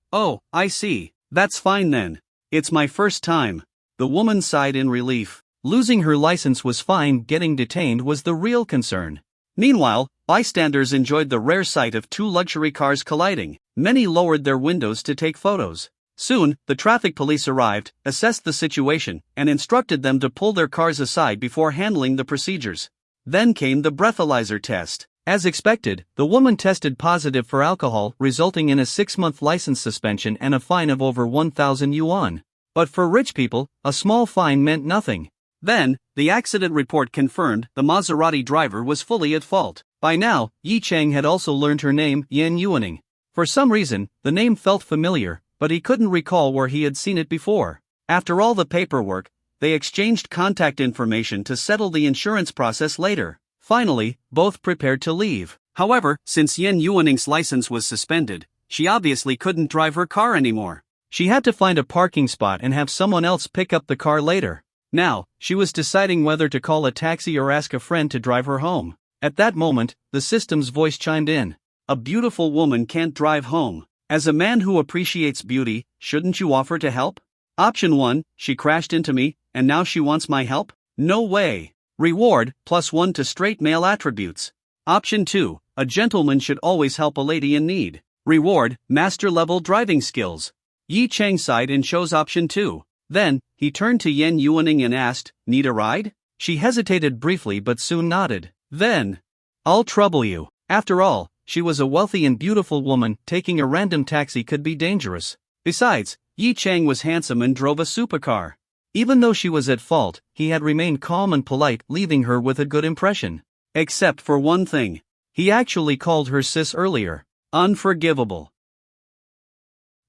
I see. That's fine then. It's my first time. The woman sighed in relief. Losing her license was fine, getting detained was the real concern. Meanwhile, bystanders enjoyed the rare sight of two luxury cars colliding. Many lowered their windows to take photos. Soon, the traffic police arrived, assessed the situation, and instructed them to pull their cars aside before handling the procedures. Then came the breathalyzer test. As expected, the woman tested positive for alcohol, resulting in a 6-month license suspension and a fine of over 1,000 yuan. But for rich people, a small fine meant nothing. Then, the accident report confirmed the Maserati driver was fully at fault. By now, Yi Cheng had also learned her name, Yan Yuaning. For some reason, the name felt familiar, but he couldn't recall where he had seen it before. After all the paperwork, they exchanged contact information to settle the insurance process later. Finally, both prepared to leave. However, since Yan Yuaning's license was suspended, she obviously couldn't drive her car anymore. She had to find a parking spot and have someone else pick up the car later. Now, she was deciding whether to call a taxi or ask a friend to drive her home. At that moment, the system's voice chimed in. A beautiful woman can't drive home. As a man who appreciates beauty, shouldn't you offer to help? Option 1, she crashed into me, and now she wants my help? No way. Reward, +1 to straight male attributes. Option 2, a gentleman should always help a lady in need. Reward, master-level driving skills. Yi Chang sighed and chose option 2. Then, he turned to Yen Yuaning and asked, "Need a ride?" She hesitated briefly but soon nodded. Then, "I'll trouble you." After all, she was a wealthy and beautiful woman. Taking a random taxi could be dangerous. Besides, Yi Chang was handsome and drove a supercar. Even though she was at fault, he had remained calm and polite, leaving her with a good impression. Except for one thing. He actually called her sis earlier. Unforgivable.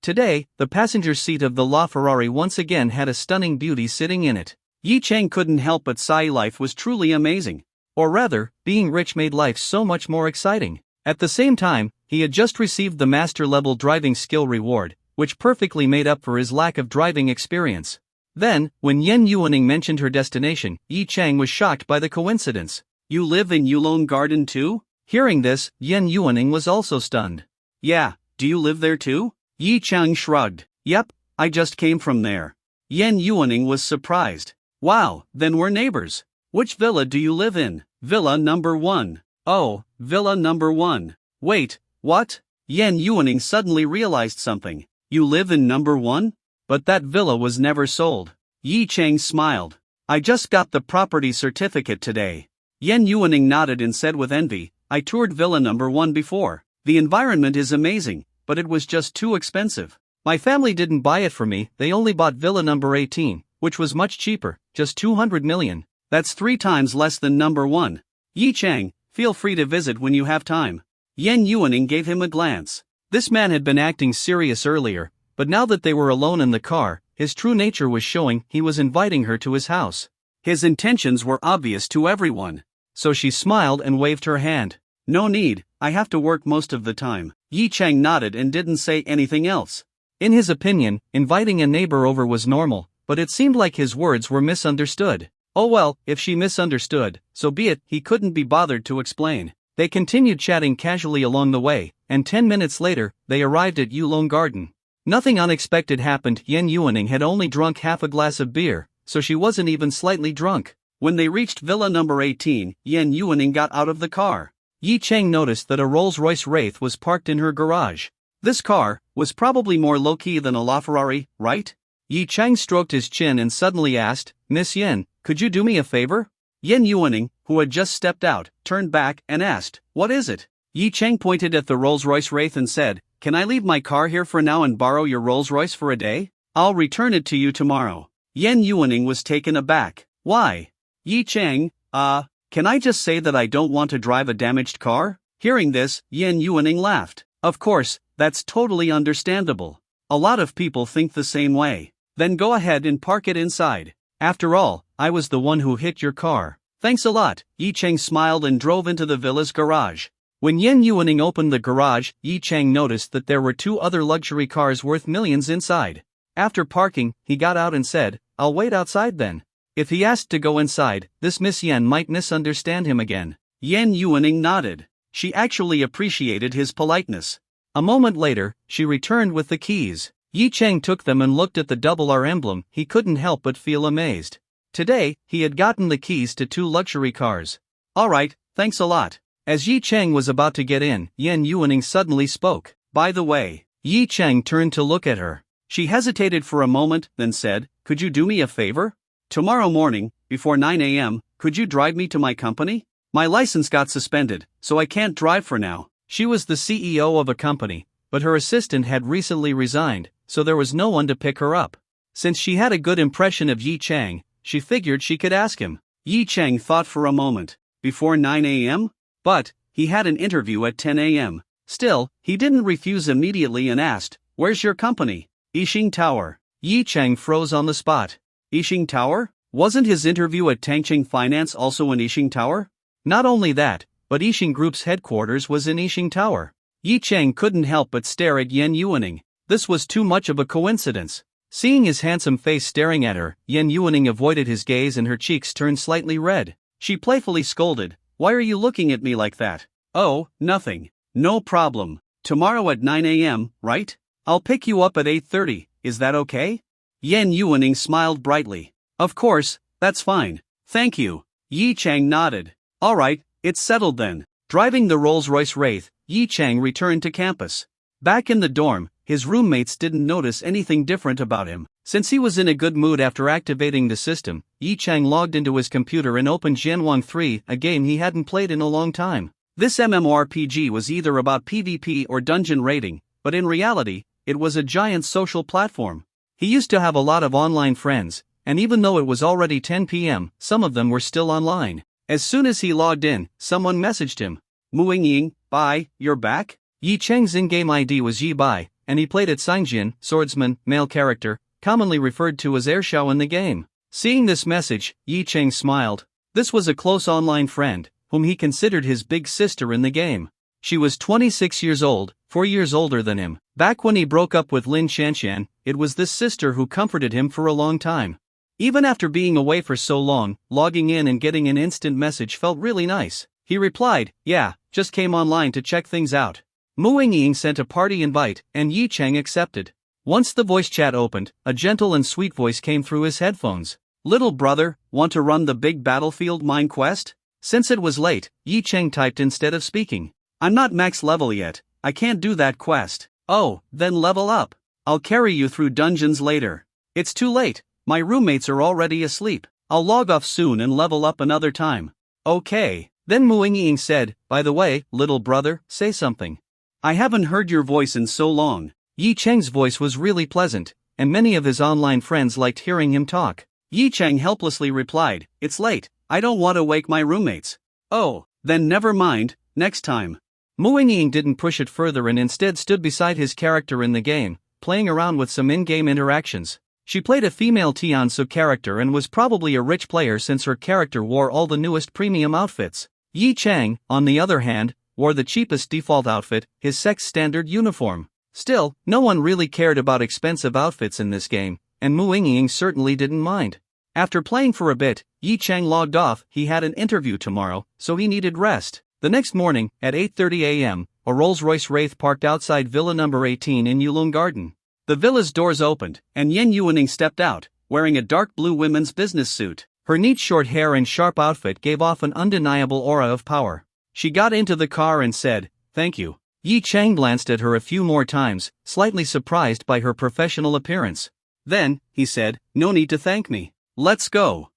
Today, the passenger seat of the LaFerrari once again had a stunning beauty sitting in it. Yi Chang couldn't help but sigh. Life was truly amazing. Or rather, being rich made life so much more exciting. At the same time, he had just received the master-level driving skill reward, which perfectly made up for his lack of driving experience. Then, when Yen Yuaning mentioned her destination, Yi Chang was shocked by the coincidence. "You live in Yulong Garden too?" Hearing this, Yen Yuaning was also stunned. "Yeah, do you live there too?" Yi Chang shrugged. "Yep, I just came from there." Yen Yuaning was surprised. "Wow, then we're neighbors. Which villa do you live in?" "Villa number 1. "Oh, villa number 1. Wait, what?" Yen Yuaning suddenly realized something. "You live in number 1? But that villa was never sold." Yi Chang smiled. "I just got the property certificate today." Yen Yuaning nodded and said with envy, "I toured villa number 1 before. The environment is amazing, but it was just too expensive. My family didn't buy it for me, they only bought villa number 18, which was much cheaper, just 200 million. That's 3 times less than number 1. Yi Chang, feel free to visit when you have time." Yen Yuaning gave him a glance. This man had been acting serious earlier, but now that they were alone in the car, his true nature was showing. He was inviting her to his house. His intentions were obvious to everyone. So she smiled and waved her hand. "No need, I have to work most of the time." Yi Chang nodded and didn't say anything else. In his opinion, inviting a neighbor over was normal, but it seemed like his words were misunderstood. Oh well, if she misunderstood, so be it. He couldn't be bothered to explain. They continued chatting casually along the way, and 10 minutes later, they arrived at Yulong Garden. Nothing unexpected happened. Yen Yuaning had only drunk half a glass of beer, so she wasn't even slightly drunk. When they reached villa number 18, Yen Yuaning got out of the car. Yi Chang noticed that a Rolls-Royce Wraith was parked in her garage. This car was probably more low-key than a LaFerrari, right? Yi Chang stroked his chin and suddenly asked, "Miss Yen, could you do me a favor?" Yen Yuaning, who had just stepped out, turned back and asked, "What is it?" Yi Chang pointed at the Rolls-Royce Wraith and said, "Can I leave my car here for now and borrow your Rolls-Royce for a day? I'll return it to you tomorrow." Yen Yuaning was taken aback. "Why?" Yi Chang, can I just say that I don't want to drive a damaged car?" Hearing this, Yen Yuaning laughed. "Of course, that's totally understandable. A lot of people think the same way. Then go ahead and park it inside. After all, I was the one who hit your car." "Thanks a lot." Yi Chang smiled and drove into the villa's garage. When Yen Yuaning opened the garage, Yi Chang noticed that there were 2 other luxury cars worth millions inside. After parking, he got out and said, "I'll wait outside then." If he asked to go inside, this Miss Yen might misunderstand him again. Yen Yuaning nodded. She actually appreciated his politeness. A moment later, she returned with the keys. Yi Chang took them and looked at the double R emblem. He couldn't help but feel amazed. Today, he had gotten the keys to 2 luxury cars. "Alright, thanks a lot." As Yi Chang was about to get in, Yen Yuaning suddenly spoke. "By the way." Yi Chang turned to look at her. She hesitated for a moment, then said, "Could you do me a favor? Tomorrow morning, before 9 a.m., could you drive me to my company? My license got suspended, so I can't drive for now." She was the CEO of a company, but her assistant had recently resigned, so there was no one to pick her up. Since she had a good impression of Yi Chang, she figured she could ask him. Yi Chang thought for a moment. Before 9 a.m.? But he had an interview at 10 a.m. Still, he didn't refuse immediately and asked, "Where's your company?" "Yixing Tower." Yi Chang froze on the spot. Yixing Tower? Wasn't his interview at Tangcheng Finance also in Yixing Tower? Not only that, but Yixing Group's headquarters was in Yixing Tower. Yi Chang couldn't help but stare at Yen Yuaning. This was too much of a coincidence. Seeing his handsome face staring at her, Yen Yuaning avoided his gaze and her cheeks turned slightly red. She playfully scolded, "Why are you looking at me like that?" "Oh, nothing. No problem. Tomorrow at 9 a.m., right? I'll pick you up at 8:30, is that okay?" Yen Yuaning smiled brightly. "Of course, that's fine. Thank you." Yi Chang nodded. "Alright, it's settled then." Driving the Rolls-Royce Wraith, Yi Chang returned to campus. Back in the dorm, his roommates didn't notice anything different about him. Since he was in a good mood after activating the system, Yi Chang logged into his computer and opened Jianwang 3, a game he hadn't played in a long time. This MMORPG was either about PvP or dungeon raiding, but in reality, it was a giant social platform. He used to have a lot of online friends, and even though it was already 10 p.m., some of them were still online. As soon as he logged in, someone messaged him. "Muing Ying, bye, you're back?" Yi Cheng's in-game ID was Yi Bai, and he played at Sangjin, swordsman, male character, commonly referred to as Ershao in the game. Seeing this message, Yi Cheng smiled. This was a close online friend, whom he considered his big sister in the game. She was 26 years old, 4 years older than him. Back when he broke up with Lin Shanshan, it was this sister who comforted him for a long time. Even after being away for so long, logging in and getting an instant message felt really nice. He replied, "Yeah, just came online to check things out." Muing Ying sent a party invite, and Yi Cheng accepted. Once the voice chat opened, a gentle and sweet voice came through his headphones. "Little brother, want to run the big battlefield mine quest?" Since it was late, Yi Cheng typed instead of speaking. "I'm not max level yet, I can't do that quest." "Oh, then level up. I'll carry you through dungeons later." "It's too late, my roommates are already asleep. I'll log off soon and level up another time." "Okay." Then Muing Ying said, "By the way, little brother, say something. I haven't heard your voice in so long." Yi Cheng's voice was really pleasant, and many of his online friends liked hearing him talk. Yi Cheng helplessly replied, "It's late, I don't want to wake my roommates." "Oh, then never mind, next time." Muing Ying didn't push it further and instead stood beside his character in the game, playing around with some in-game interactions. She played a female Tiansu character and was probably a rich player since her character wore all the newest premium outfits. Yi Cheng, on the other hand, wore the cheapest default outfit, his sex standard uniform. Still, no one really cared about expensive outfits in this game, and Muing Ying certainly didn't mind. After playing for a bit, Yi Cheng logged off. He had an interview tomorrow, so he needed rest. The next morning, at 8:30 a.m., a Rolls-Royce Wraith parked outside Villa number 18 in Yulong Garden. The villa's doors opened, and Yen Yuaning stepped out, wearing a dark blue women's business suit. Her neat short hair and sharp outfit gave off an undeniable aura of power. She got into the car and said, "Thank you." Yi Cheng glanced at her a few more times, slightly surprised by her professional appearance. Then, he said, "No need to thank me. Let's go."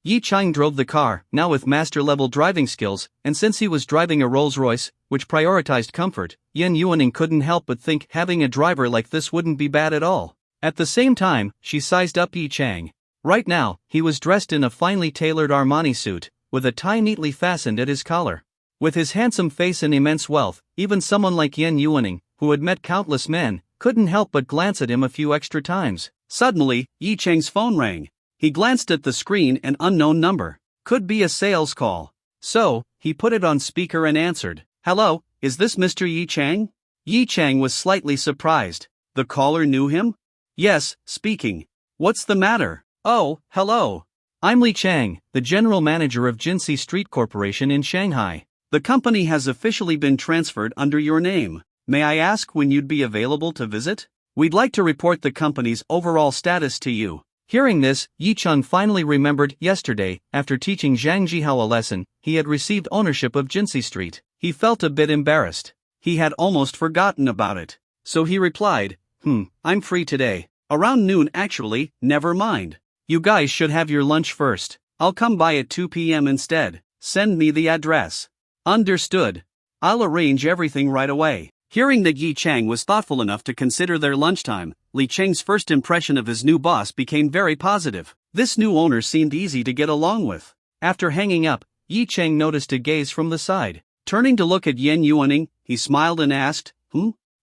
Yi Cheng drove the car, now with master-level driving skills, and since he was driving a Rolls-Royce, which prioritized comfort, Yen Yuaning couldn't help but think having a driver like this wouldn't be bad at all. At the same time, she sized up Yi Cheng. Right now, he was dressed in a finely tailored Armani suit, with a tie neatly fastened at his collar. With his handsome face and immense wealth, even someone like Yen Yuaning, who had met countless men, couldn't help but glance at him a few extra times. Suddenly, Yi Cheng's phone rang. He glanced at the screen. An unknown number. Could be a sales call. So, he put it on speaker and answered. "Hello, is this Mr. Yi Cheng?" Yi Cheng was slightly surprised. The caller knew him? "Yes, speaking. What's the matter?" "Oh, hello. I'm Li Chang, the general manager of Jinxi Street Corporation in Shanghai. The company has officially been transferred under your name. May I ask when you'd be available to visit? We'd like to report the company's overall status to you." Hearing this, Yi Cheng finally remembered yesterday, after teaching Zhang Jihao a lesson, he had received ownership of Jinxi Street. He felt a bit embarrassed. He had almost forgotten about it. So he replied, I'm free today. Around noon actually, never mind. You guys should have your lunch first. I'll come by at 2 p.m. instead. Send me the address. Understood. I'll arrange everything right away. Hearing that Yi Cheng was thoughtful enough to consider their lunchtime, Li Cheng's first impression of his new boss became very positive. This new owner seemed easy to get along with. After hanging up, Yi Cheng noticed a gaze from the side. Turning to look at Yen Yuaning, he smiled and asked,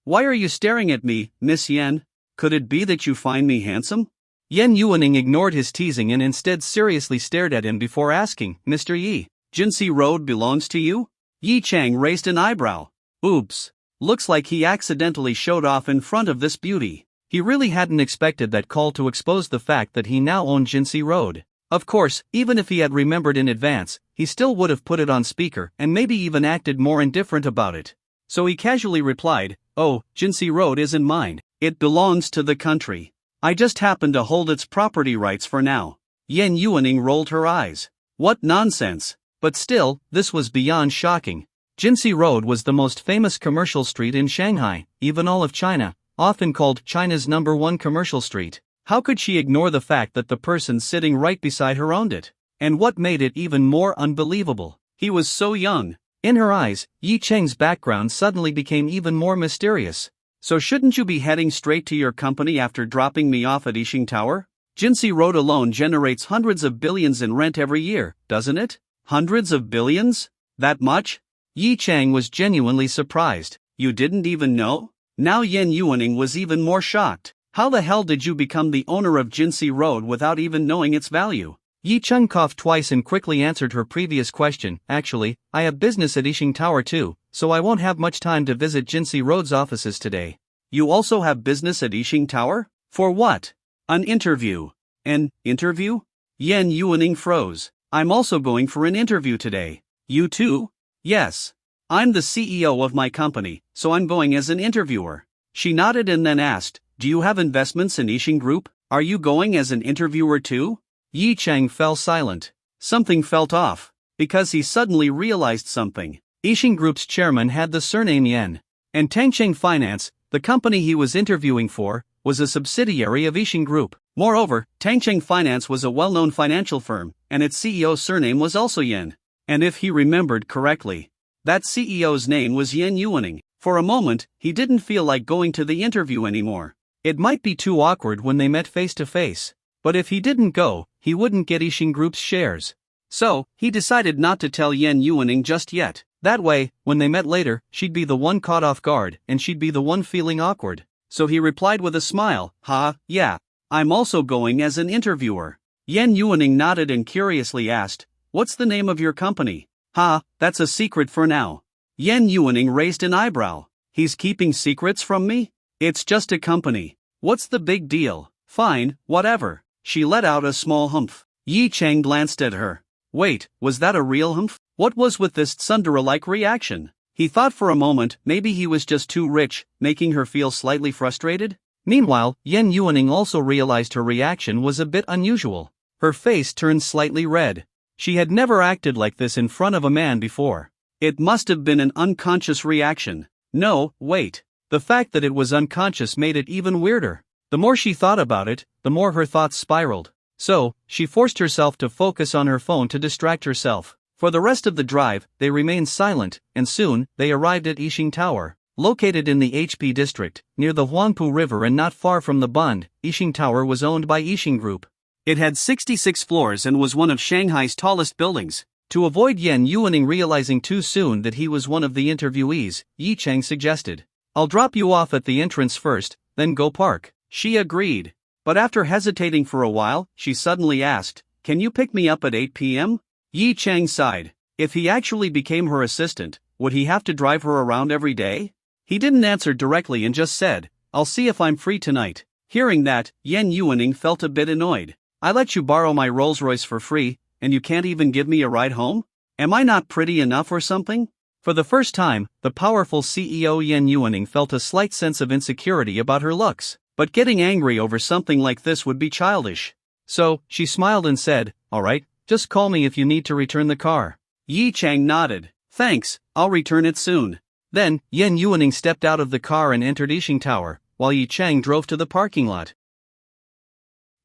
Why are you staring at me, Miss Yen? Could it be that you find me handsome?" Yen Yuaning ignored his teasing and instead seriously stared at him before asking, "Mr. Yi, Jinxi Road belongs to you?" Yi Cheng raised an eyebrow. Oops. Looks like he accidentally showed off in front of this beauty. He really hadn't expected that call to expose the fact that he now owned Jinsei Road. Of course, even if he had remembered in advance, he still would have put it on speaker and maybe even acted more indifferent about it. So he casually replied, "Oh, Jinsei Road isn't mine. It belongs to the country. I just happen to hold its property rights for now." Yan Yuaning rolled her eyes. What nonsense! But still, this was beyond shocking. Jinsei Road was the most famous commercial street in Shanghai, even all of China, often called China's #1 commercial street. How could she ignore the fact that the person sitting right beside her owned it? And what made it even more unbelievable, he was so young. In her eyes, Yi Cheng's background suddenly became even more mysterious. "So shouldn't you be heading straight to your company after dropping me off at Yixing Tower? Jinsei Road alone generates hundreds of billions in rent every year, doesn't it?" "Hundreds of billions? That much?" Yi Cheng was genuinely surprised. "You didn't even know?" Now Yan Yuaning was even more shocked. "How the hell did you become the owner of Jinsei Road without even knowing its value?" Yi Cheng coughed twice and quickly answered her previous question. "Actually, I have business at Yixing Tower too, so I won't have much time to visit Jinsei Road's offices today." "You also have business at Yixing Tower? For what?" "An interview." "An interview?" Yan Yuaning froze. "I'm also going for an interview today." "You too?" "Yes. I'm the CEO of my company, so I'm going as an interviewer." She nodded and then asked, "Do you have investments in Yixing Group? Are you going as an interviewer too?" Yi Cheng fell silent. Something felt off, because he suddenly realized something. Yixing Group's chairman had the surname Yan, and Tangcheng Finance, the company he was interviewing for, was a subsidiary of Yixing Group. Moreover, Tangcheng Finance was a well-known financial firm, and its CEO's surname was also Yan. And if he remembered correctly, that CEO's name was Yan Yuaning. For a moment, he didn't feel like going to the interview anymore. It might be too awkward when they met face to face, but if he didn't go, he wouldn't get Yixing Group's shares. So, he decided not to tell Yan Yuaning just yet. That way, when they met later, she'd be the one caught off guard, and she'd be the one feeling awkward. So he replied with a smile, "Yeah, I'm also going as an interviewer." Yan Yuaning nodded and curiously asked, "What's the name of your company?" That's a secret for now." Yan Yuaning raised an eyebrow. "He's keeping secrets from me? It's just a company. What's the big deal?" "Fine, whatever." She let out a small humph. Yi Cheng glanced at her. Wait, was that a real humph? What was with this tsundere-like reaction? He thought for a moment maybe he was just too rich, making her feel slightly frustrated. Meanwhile, Yan Yuaning also realized her reaction was a bit unusual. Her face turned slightly red. She had never acted like this in front of a man before. It must have been an unconscious reaction. No, wait. The fact that it was unconscious made it even weirder. The more she thought about it, the more her thoughts spiraled. So, she forced herself to focus on her phone to distract herself. For the rest of the drive, they remained silent, and soon, they arrived at Yixing Tower. Located in the HP district, near the Huangpu River and not far from the Bund, Yixing Tower was owned by Yixing Group. It had 66 floors and was one of Shanghai's tallest buildings. To avoid Yan Yuaning realizing too soon that he was one of the interviewees, Yi Cheng suggested, "I'll drop you off at the entrance first, then go park." She agreed. But after hesitating for a while, she suddenly asked, "Can you pick me up at 8 p.m.? Yi Cheng sighed. If he actually became her assistant, would he have to drive her around every day? He didn't answer directly and just said, "I'll see if I'm free tonight." Hearing that, Yan Yuaning felt a bit annoyed. "I let you borrow my Rolls-Royce for free, and you can't even give me a ride home? Am I not pretty enough or something?" For the first time, the powerful CEO Yan Yuaning felt a slight sense of insecurity about her looks. But getting angry over something like this would be childish. So, she smiled and said, "Alright, just call me if you need to return the car." Yi Cheng nodded. "Thanks, I'll return it soon." Then, Yan Yuaning stepped out of the car and entered Yixing Tower, while Yi Cheng drove to the parking lot.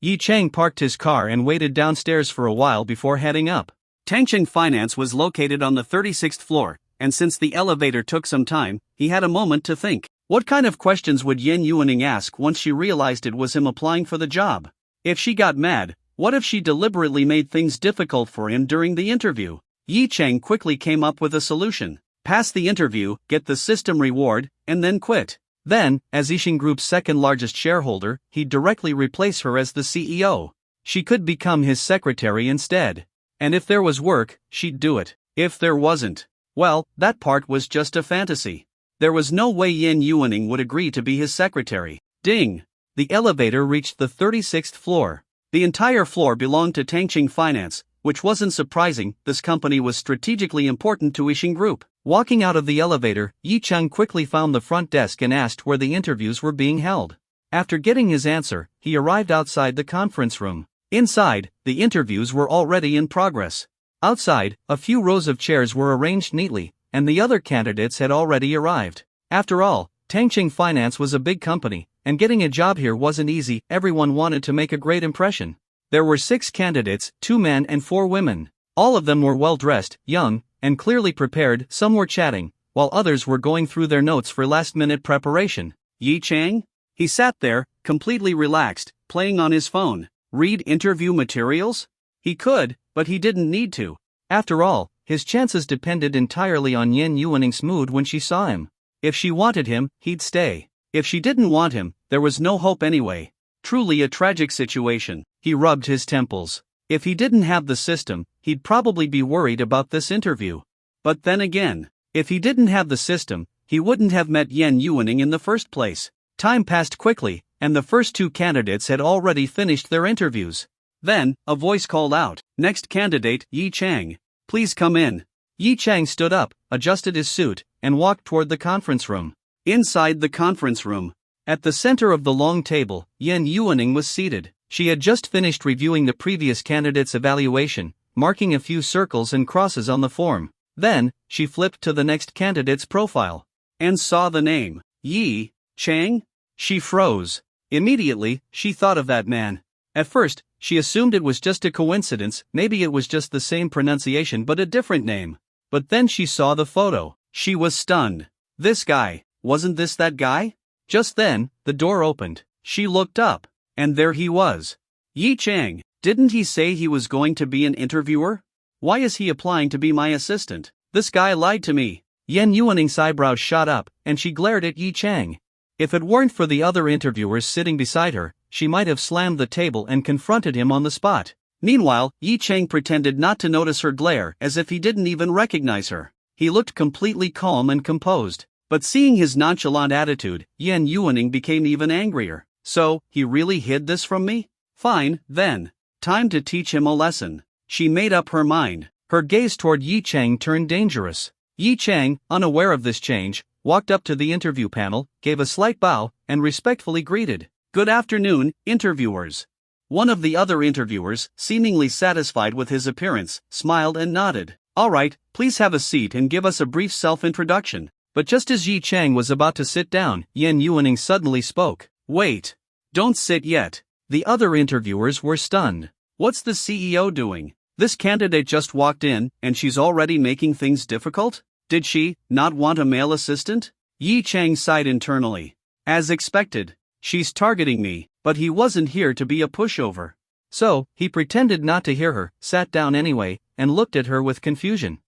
Yi Cheng parked his car and waited downstairs for a while before heading up. Tangcheng Finance was located on the 36th floor, and since the elevator took some time, he had a moment to think. What kind of questions would Yan Yuaning ask once she realized it was him applying for the job? If she got mad, what if she deliberately made things difficult for him during the interview? Yi Cheng quickly came up with a solution. Pass the interview, get the system reward, and then quit. Then, as Yixing Group's second largest shareholder, he'd directly replace her as the CEO. She could become his secretary instead. And if there was work, she'd do it. If there wasn't, well, that part was just a fantasy. There was no way Yan Yuaning would agree to be his secretary. Ding! The elevator reached the 36th floor. The entire floor belonged to Tangqing Finance, which wasn't surprising. This company was strategically important to Yixing Group. Walking out of the elevator, Yi Cheng quickly found the front desk and asked where the interviews were being held. After getting his answer, he arrived outside the conference room. Inside, the interviews were already in progress. Outside, a few rows of chairs were arranged neatly, and the other candidates had already arrived. After all, Tangqing Finance was a big company, and getting a job here wasn't easy. Everyone wanted to make a great impression. There were 6 candidates, 2 men and 4 women. All of them were well-dressed, young, and clearly prepared. Some were chatting, while others were going through their notes for last-minute preparation. Yi Cheng? He sat there, completely relaxed, playing on his phone. Read interview materials? He could, but he didn't need to. After all, his chances depended entirely on Yan Yuaning's mood when she saw him. If she wanted him, he'd stay. If she didn't want him, there was no hope anyway. Truly a tragic situation. He rubbed his temples. If he didn't have the system, he'd probably be worried about this interview. But then again, if he didn't have the system, he wouldn't have met Yan Yuaning in the first place. Time passed quickly, and the first 2 candidates had already finished their interviews. Then, a voice called out, "Next candidate, Yi Cheng. Please come in." Yi Cheng stood up, adjusted his suit, and walked toward the conference room. Inside the conference room, at the center of the long table, Yan Yuaning was seated. She had just finished reviewing the previous candidate's evaluation, marking a few circles and crosses on the form. Then, she flipped to the next candidate's profile and saw the name, Yi Cheng. She froze. Immediately, she thought of that man. At first, she assumed it was just a coincidence. Maybe it was just the same pronunciation but a different name. But then she saw the photo. She was stunned. This guy, wasn't this that guy? Just then, the door opened. She looked up, and there he was. Yi Cheng, didn't he say he was going to be an interviewer? Why is he applying to be my assistant? This guy lied to me. Yan Yuaning's eyebrows shot up, and she glared at Yi Cheng. If it weren't for the other interviewers sitting beside her, she might have slammed the table and confronted him on the spot. Meanwhile, Yi Cheng pretended not to notice her glare as if he didn't even recognize her. He looked completely calm and composed. But seeing his nonchalant attitude, Yan Yuaning became even angrier. So, he really hid this from me? Fine, then. Time to teach him a lesson. She made up her mind. Her gaze toward Yi Cheng turned dangerous. Yi Cheng, unaware of this change, walked up to the interview panel, gave a slight bow, and respectfully greeted. "Good afternoon, interviewers." One of the other interviewers, seemingly satisfied with his appearance, smiled and nodded. "All right, please have a seat and give us a brief self-introduction." But just as Yi Cheng was about to sit down, Yan Yuaning suddenly spoke. "Wait. Don't sit yet." The other interviewers were stunned. What's the CEO doing? This candidate just walked in, and she's already making things difficult? Did she not want a male assistant? Yi Cheng sighed internally. As expected. She's targeting me, but he wasn't here to be a pushover. So, he pretended not to hear her, sat down anyway, and looked at her with confusion.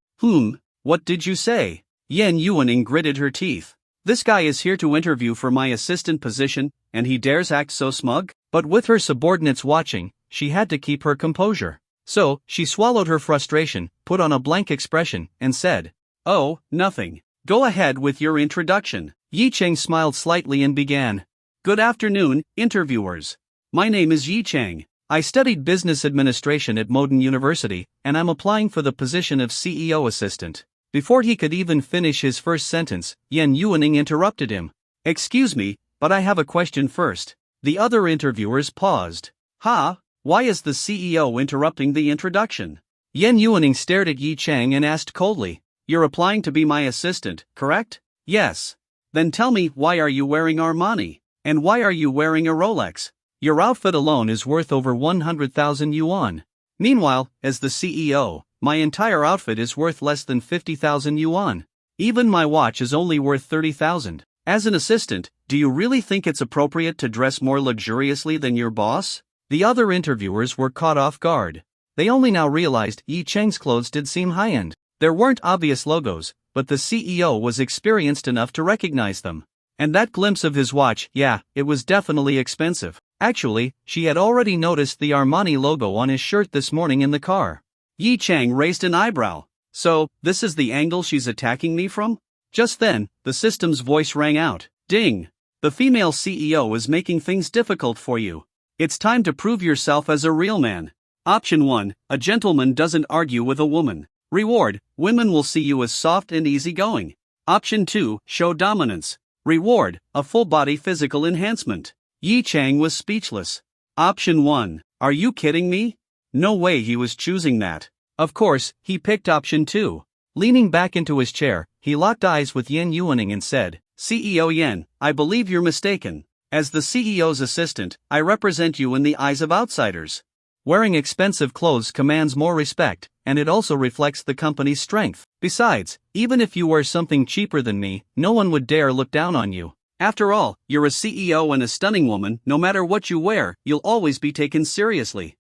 What did you say? Yan Yuaning gritted her teeth. This guy is here to interview for my assistant position, and he dares act so smug? But with her subordinates watching, she had to keep her composure. So, she swallowed her frustration, put on a blank expression, and said, "Oh, nothing. Go ahead with your introduction." Yi Cheng smiled slightly and began. "Good afternoon, interviewers. My name is Yi Cheng. I studied business administration at Modern University, and I'm applying for the position of CEO assistant." Before he could even finish his first sentence, Yan Yuaning interrupted him. "Excuse me, but I have a question first." The other interviewers paused. Why is the CEO interrupting the introduction? Yan Yuaning stared at Yi Cheng and asked coldly. "You're applying to be my assistant, correct?" "Yes." "Then tell me, why are you wearing Armani? And why are you wearing a Rolex? Your outfit alone is worth over 100,000 yuan. Meanwhile, as the CEO, my entire outfit is worth less than 50,000 yuan. Even my watch is only worth 30,000. As an assistant, do you really think it's appropriate to dress more luxuriously than your boss?" The other interviewers were caught off guard. They only now realized Yi Cheng's clothes did seem high-end. There weren't obvious logos, but the CEO was experienced enough to recognize them. And that glimpse of his watch, it was definitely expensive. Actually, she had already noticed the Armani logo on his shirt this morning in the car. Yi Cheng raised an eyebrow. "So, this is the angle she's attacking me from?" Just then, the system's voice rang out. Ding! The female CEO is making things difficult for you. It's time to prove yourself as a real man. Option 1. A gentleman doesn't argue with a woman. Reward: women will see you as soft and easygoing. Option 2. Show dominance. Reward: a full-body physical enhancement. Yi Chang was speechless. Option 1. Are you kidding me? No way he was choosing that. Of course, he picked option 2. Leaning back into his chair, he locked eyes with Yen Yuaning and said, CEO Yen, I believe you're mistaken. As the CEO's assistant, I represent you in the eyes of outsiders. Wearing expensive clothes commands more respect, and it also reflects the company's strength. Besides, even if you wear something cheaper than me, no one would dare look down on you. After all, you're a CEO and a stunning woman. No matter what you wear, you'll always be taken seriously.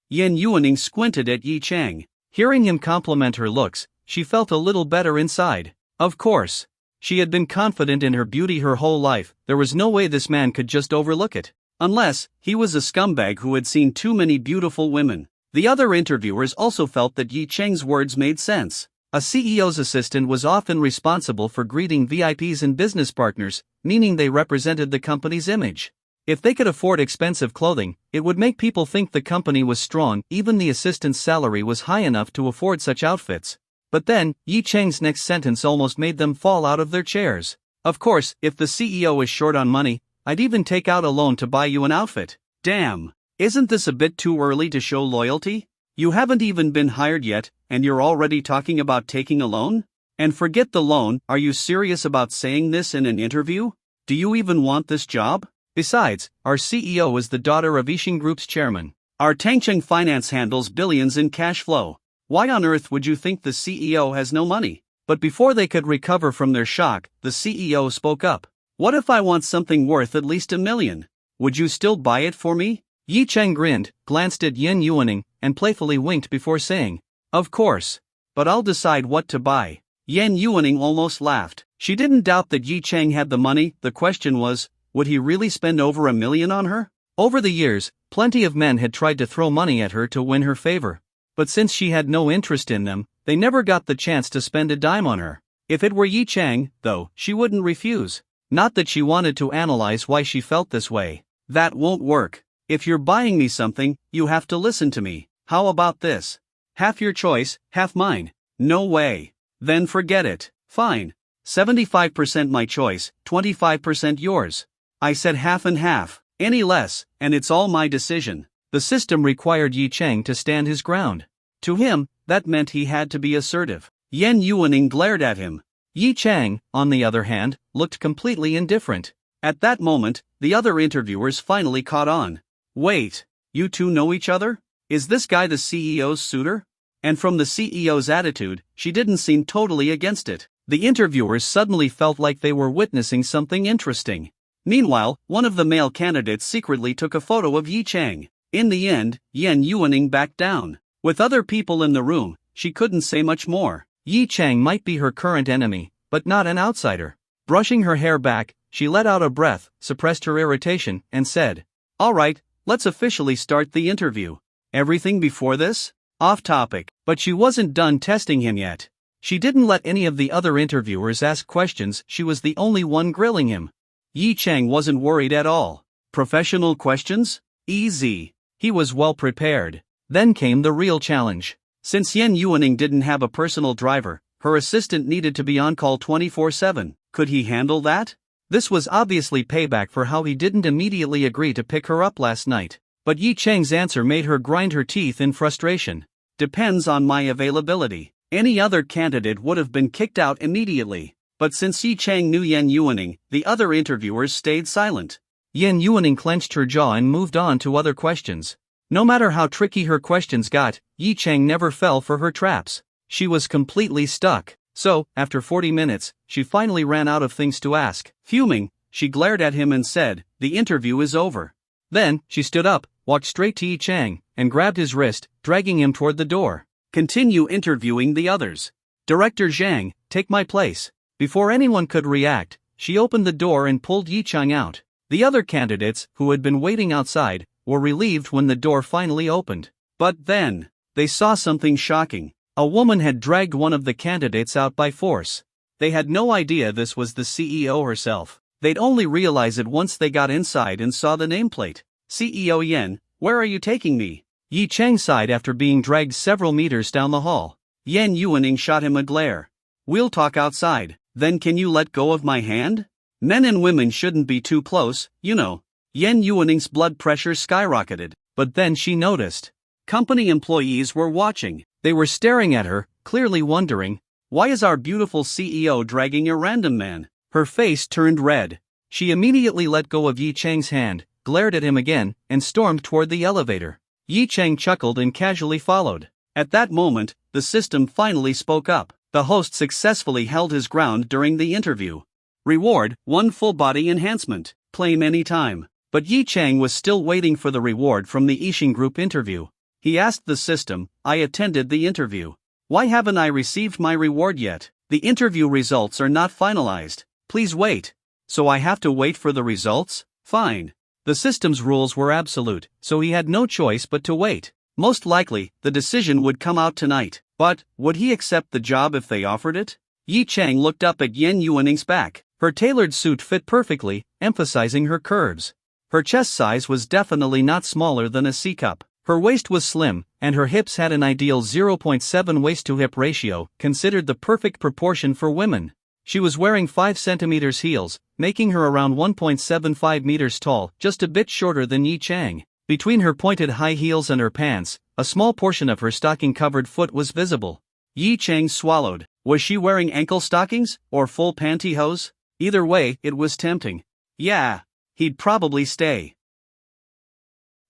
Yen Yuaning squinted at Yi Chang. Hearing him compliment her looks, she felt a little better inside. Of course. She had been confident in her beauty her whole life. There was no way this man could just overlook it. Unless, he was a scumbag who had seen too many beautiful women. The other interviewers also felt that Yi Chang's words made sense. A CEO's assistant was often responsible for greeting VIPs and business partners, meaning they represented the company's image. If they could afford expensive clothing, it would make people think the company was strong. Even the assistant's salary was high enough to afford such outfits. But then, Yi Chang's next sentence almost made them fall out of their chairs. Of course, if the CEO is short on money, I'd even take out a loan to buy you an outfit. Damn. Isn't this a bit too early to show loyalty? You haven't even been hired yet, and you're already talking about taking a loan? And forget the loan, are you serious about saying this in an interview? Do you even want this job? Besides, our CEO is the daughter of Yixing Group's chairman. Our Tangcheng Finance handles billions in cash flow. Why on earth would you think the CEO has no money? But before they could recover from their shock, the CEO spoke up. What if I want something worth at least $1 million? Would you still buy it for me? Yi Chang grinned, glanced at Yen Yuaning, and playfully winked before saying, Of course. But I'll decide what to buy. Yen Yuaning almost laughed. She didn't doubt that Yi Chang had the money. The question was, would he really spend over $1 million on her? Over the years, plenty of men had tried to throw money at her to win her favor. But since she had no interest in them, they never got the chance to spend a dime on her. If it were Yi Chang, though, she wouldn't refuse. Not that she wanted to analyze why she felt this way. That won't work. If you're buying me something, you have to listen to me. How about this? Half your choice, half mine. No way. Then forget it. Fine. 75% my choice, 25% yours. I said half and half. Any less, and it's all my decision. The system required Yi Chang to stand his ground. To him, that meant he had to be assertive. Yen Yuaning glared at him. Yi Chang, on the other hand, looked completely indifferent. At that moment, the other interviewers finally caught on. Wait, you two know each other? Is this guy the CEO's suitor? And from the CEO's attitude, she didn't seem totally against it. The interviewers suddenly felt like they were witnessing something interesting. Meanwhile, one of the male candidates secretly took a photo of Yi Chang. In the end, Yen Yuaning backed down. With other people in the room, she couldn't say much more. Yi Chang might be her current enemy, but not an outsider. Brushing her hair back, she let out a breath, suppressed her irritation, and said, All right, let's officially start the interview. Everything before this? Off topic. But she wasn't done testing him yet. She didn't let any of the other interviewers ask questions. She was the only one grilling him. Yi Chang wasn't worried at all. Professional questions? Easy. He was well prepared. Then came the real challenge. Since Yen Yuaning didn't have a personal driver, her assistant needed to be on call 24/7. Could he handle that? This was obviously payback for how he didn't immediately agree to pick her up last night. But Yi Chang's answer made her grind her teeth in frustration. Depends on my availability. Any other candidate would have been kicked out immediately. But since Yi Chang knew Yen Yuaning, the other interviewers stayed silent. Yen Yuaning clenched her jaw and moved on to other questions. No matter how tricky her questions got, Yi Chang never fell for her traps. She was completely stuck. So, after 40 minutes, she finally ran out of things to ask. Fuming, she glared at him and said, The interview is over. Then, she stood up, walked straight to Yi Chang, and grabbed his wrist, dragging him toward the door. Continue interviewing the others. Director Zhang, take my place. Before anyone could react, she opened the door and pulled Yi Chang out. The other candidates, who had been waiting outside, were relieved when the door finally opened. But then, they saw something shocking. A woman had dragged one of the candidates out by force. They had no idea this was the CEO herself. They'd only realize it once they got inside and saw the nameplate. CEO Yen, where are you taking me? Yi Chang sighed after being dragged several meters down the hall. Yen Yuaning shot him a glare. We'll talk outside. Then can you let go of my hand? Men and women shouldn't be too close, you know. Yen Yuaning's blood pressure skyrocketed, but then she noticed. Company employees were watching. They were staring at her, clearly wondering, why is our beautiful CEO dragging a random man? Her face turned red. She immediately let go of Yi Chang's hand, glared at him again, and stormed toward the elevator. Yi Chang chuckled and casually followed. At that moment, the system finally spoke up. The host successfully held his ground during the interview. Reward, 1 full body enhancement. Claim anytime. But Yi Chang was still waiting for the reward from the Ishin Group interview. He asked the system, I attended the interview. Why haven't I received my reward yet? The interview results are not finalized. Please wait. So I have to wait for the results? Fine. The system's rules were absolute, so he had no choice but to wait. Most likely, the decision would come out tonight. But, would he accept the job if they offered it? Yi Chang looked up at Yen Yuaning's back. Her tailored suit fit perfectly, emphasizing her curves. Her chest size was definitely not smaller than a C cup. Her waist was slim, and her hips had an ideal 0.7 waist-to-hip ratio, considered the perfect proportion for women. She was wearing 5 cm heels, making her around 1.75 meters tall, just a bit shorter than Yi Chang. Between her pointed high heels and her pants, a small portion of her stocking-covered foot was visible. Yi Chang swallowed. Was she wearing ankle stockings, or full pantyhose? Either way, it was tempting. Yeah, he'd probably stay.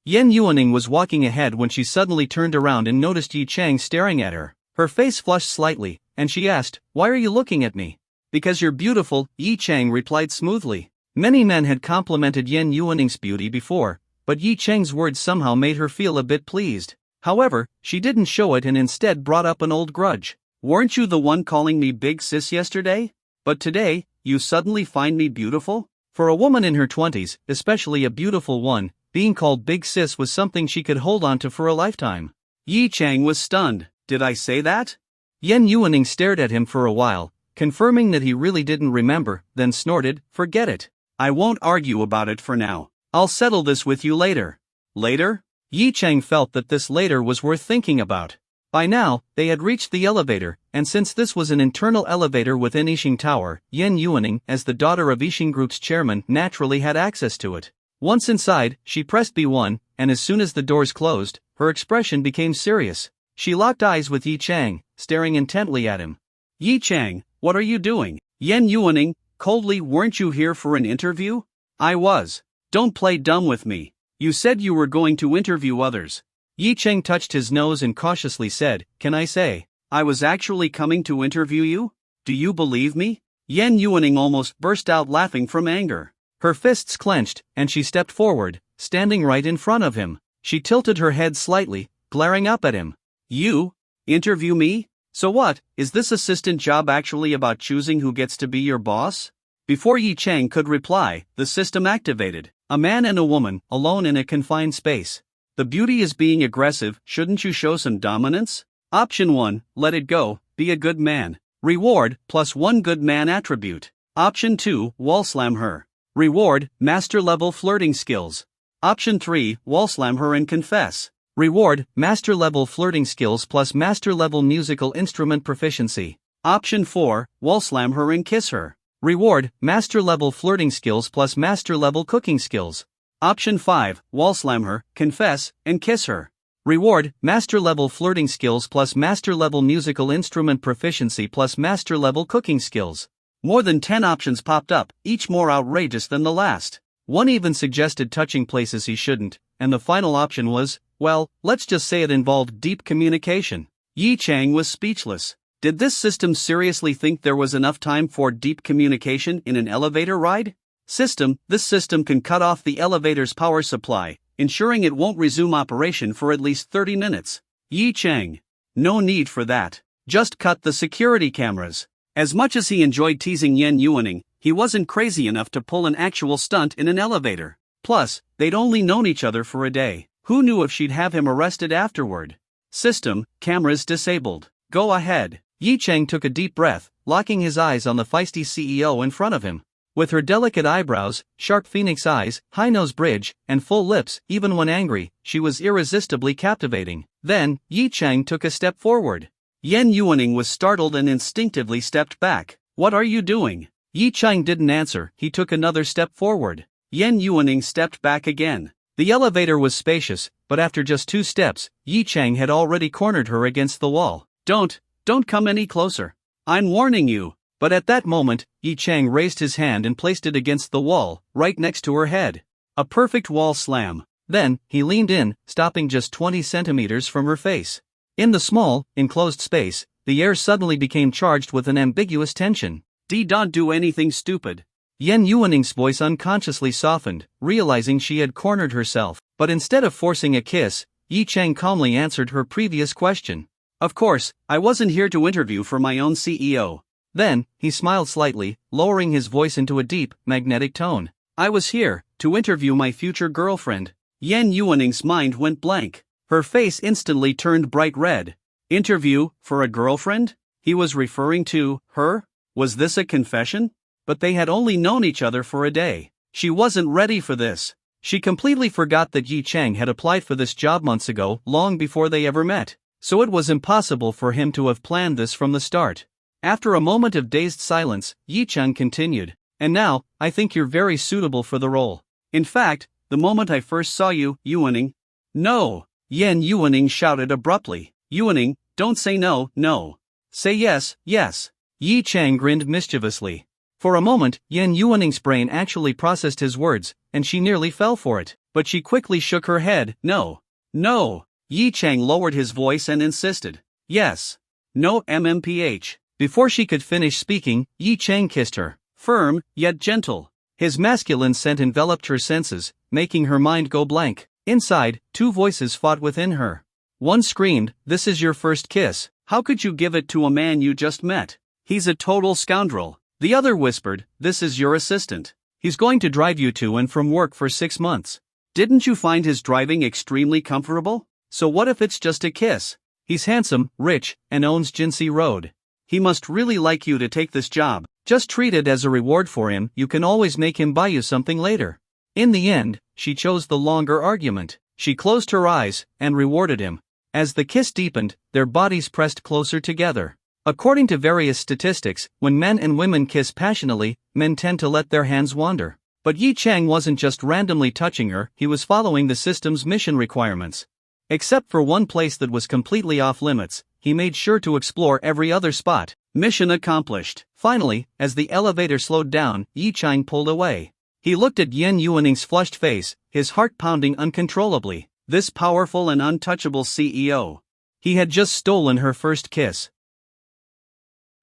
Yen Yuaning was walking ahead when she suddenly turned around and noticed Yi Chang staring at her. Her face flushed slightly, and she asked, Why are you looking at me? Because you're beautiful, Yi Chang replied smoothly. Many men had complimented Yen Yuaning's beauty before, but Yi Chang's words somehow made her feel a bit pleased. However, she didn't show it and instead brought up an old grudge. Weren't you the one calling me big sis yesterday? But today, you suddenly find me beautiful? For a woman in her 20s, especially a beautiful one, being called big sis was something she could hold on to for a lifetime. Yi Chang was stunned. Did I say that? Yen Yuaning stared at him for a while, confirming that he really didn't remember, then snorted, Forget it. I won't argue about it for now. I'll settle this with you later. Later? Yi Chang felt that this later was worth thinking about. By now, they had reached the elevator, and since this was an internal elevator within Ishin Tower, Yen Yuaning, as the daughter of Ishin Group's chairman, naturally had access to it. Once inside, she pressed B1, and as soon as the doors closed, her expression became serious. She locked eyes with Yi Chang, staring intently at him. Yi Chang, what are you doing? Yen Yuaning, coldly, weren't you here for an interview? I was. Don't play dumb with me. You said you were going to interview others. Yi Chang touched his nose and cautiously said, Can I say, I was actually coming to interview you? Do you believe me? Yen Yuaning almost burst out laughing from anger. Her fists clenched, and she stepped forward, standing right in front of him. She tilted her head slightly, glaring up at him. You? Interview me? So what, is this assistant job actually about choosing who gets to be your boss? Before Yi Chang could reply, the system activated. A man and a woman, alone in a confined space. The beauty is being aggressive, shouldn't you show some dominance? Option 1, let it go, be a good man. Reward, +1 good man attribute. Option 2, wall slam her. Reward, master level flirting skills. Option 3, wall slam her and confess. Reward, master level flirting skills plus master level musical instrument proficiency. Option 4, wall slam her and kiss her. Reward, master level flirting skills plus master level cooking skills. Option 5, wall slam her, confess, and kiss her. Reward, master level flirting skills plus master level musical instrument proficiency plus master level cooking skills. More than 10 options popped up, each more outrageous than the last. One even suggested touching places he shouldn't, and the final option was, well, let's just say it involved deep communication. Yi Chang was speechless. Did this system seriously think there was enough time for deep communication in an elevator ride? This system can cut off the elevator's power supply, ensuring it won't resume operation for at least 30 minutes. Yi Chang. No need for that. Just cut the security cameras. As much as he enjoyed teasing Yen Yuaning, he wasn't crazy enough to pull an actual stunt in an elevator. Plus, they'd only known each other for a day. Who knew if she'd have him arrested afterward? System, cameras disabled. Go ahead. Yi Chang took a deep breath, locking his eyes on the feisty CEO in front of him. With her delicate eyebrows, sharp phoenix eyes, high nose bridge, and full lips, even when angry, she was irresistibly captivating. Then, Yi Chang took a step forward. Yan Yuaning was startled and instinctively stepped back. "What are you doing?" Yi Chang didn't answer, he took another step forward. Yan Yuaning stepped back again. The elevator was spacious, but after just 2 steps, Yi Chang had already cornered her against the wall. Don't come any closer. I'm warning you." But at that moment, Yi Chang raised his hand and placed it against the wall, right next to her head. A perfect wall slam. Then, he leaned in, stopping just 20 centimeters from her face. In the small, enclosed space, the air suddenly became charged with an ambiguous tension. Don't do anything stupid." Yan Yuaning's voice unconsciously softened, realizing she had cornered herself. But instead of forcing a kiss, Yi Chang calmly answered her previous question. "Of course, I wasn't here to interview for my own CEO." Then, he smiled slightly, lowering his voice into a deep, magnetic tone. "I was here to interview my future girlfriend." Yan Yuaning's mind went blank. Her face instantly turned bright red. Interview for a girlfriend? He was referring to her? Was this a confession? But they had only known each other for a day. She wasn't ready for this. She completely forgot that Yi Chang had applied for this job months ago, long before they ever met. So it was impossible for him to have planned this from the start. After a moment of dazed silence, Yi Chang continued, "And now, I think you're very suitable for the role. In fact, the moment I first saw you, Yuaning—" "No!" Yan Yuaning shouted abruptly. "Yuaning, don't say no, no. Say yes, yes." Yi Chang grinned mischievously. For a moment, Yan Yuaning's brain actually processed his words, and she nearly fell for it. But she quickly shook her head. "No. No." Yi Chang lowered his voice and insisted. "Yes. No MMPH." Before she could finish speaking, Yi Chang kissed her, firm, yet gentle. His masculine scent enveloped her senses, making her mind go blank. Inside, 2 voices fought within her. One screamed, "This is your first kiss. How could you give it to a man you just met? He's a total scoundrel." The other whispered, "This is your assistant. He's going to drive you to and from work for 6 months. Didn't you find his driving extremely comfortable? So what if it's just a kiss? He's handsome, rich, and owns Jinsei Road. He must really like you to take this job. Just treat it as a reward for him. You can always make him buy you something later." In the end, she chose the longer argument. She closed her eyes and rewarded him. As the kiss deepened, their bodies pressed closer together. According to various statistics, when men and women kiss passionately, men tend to let their hands wander. But Yi Chang wasn't just randomly touching her, he was following the system's mission requirements. Except for one place that was completely off limits, he made sure to explore every other spot. Mission accomplished. Finally, as the elevator slowed down, Yi Chang pulled away. He looked at Yan Yuaning's flushed face, his heart pounding uncontrollably. This powerful and untouchable CEO. He had just stolen her first kiss.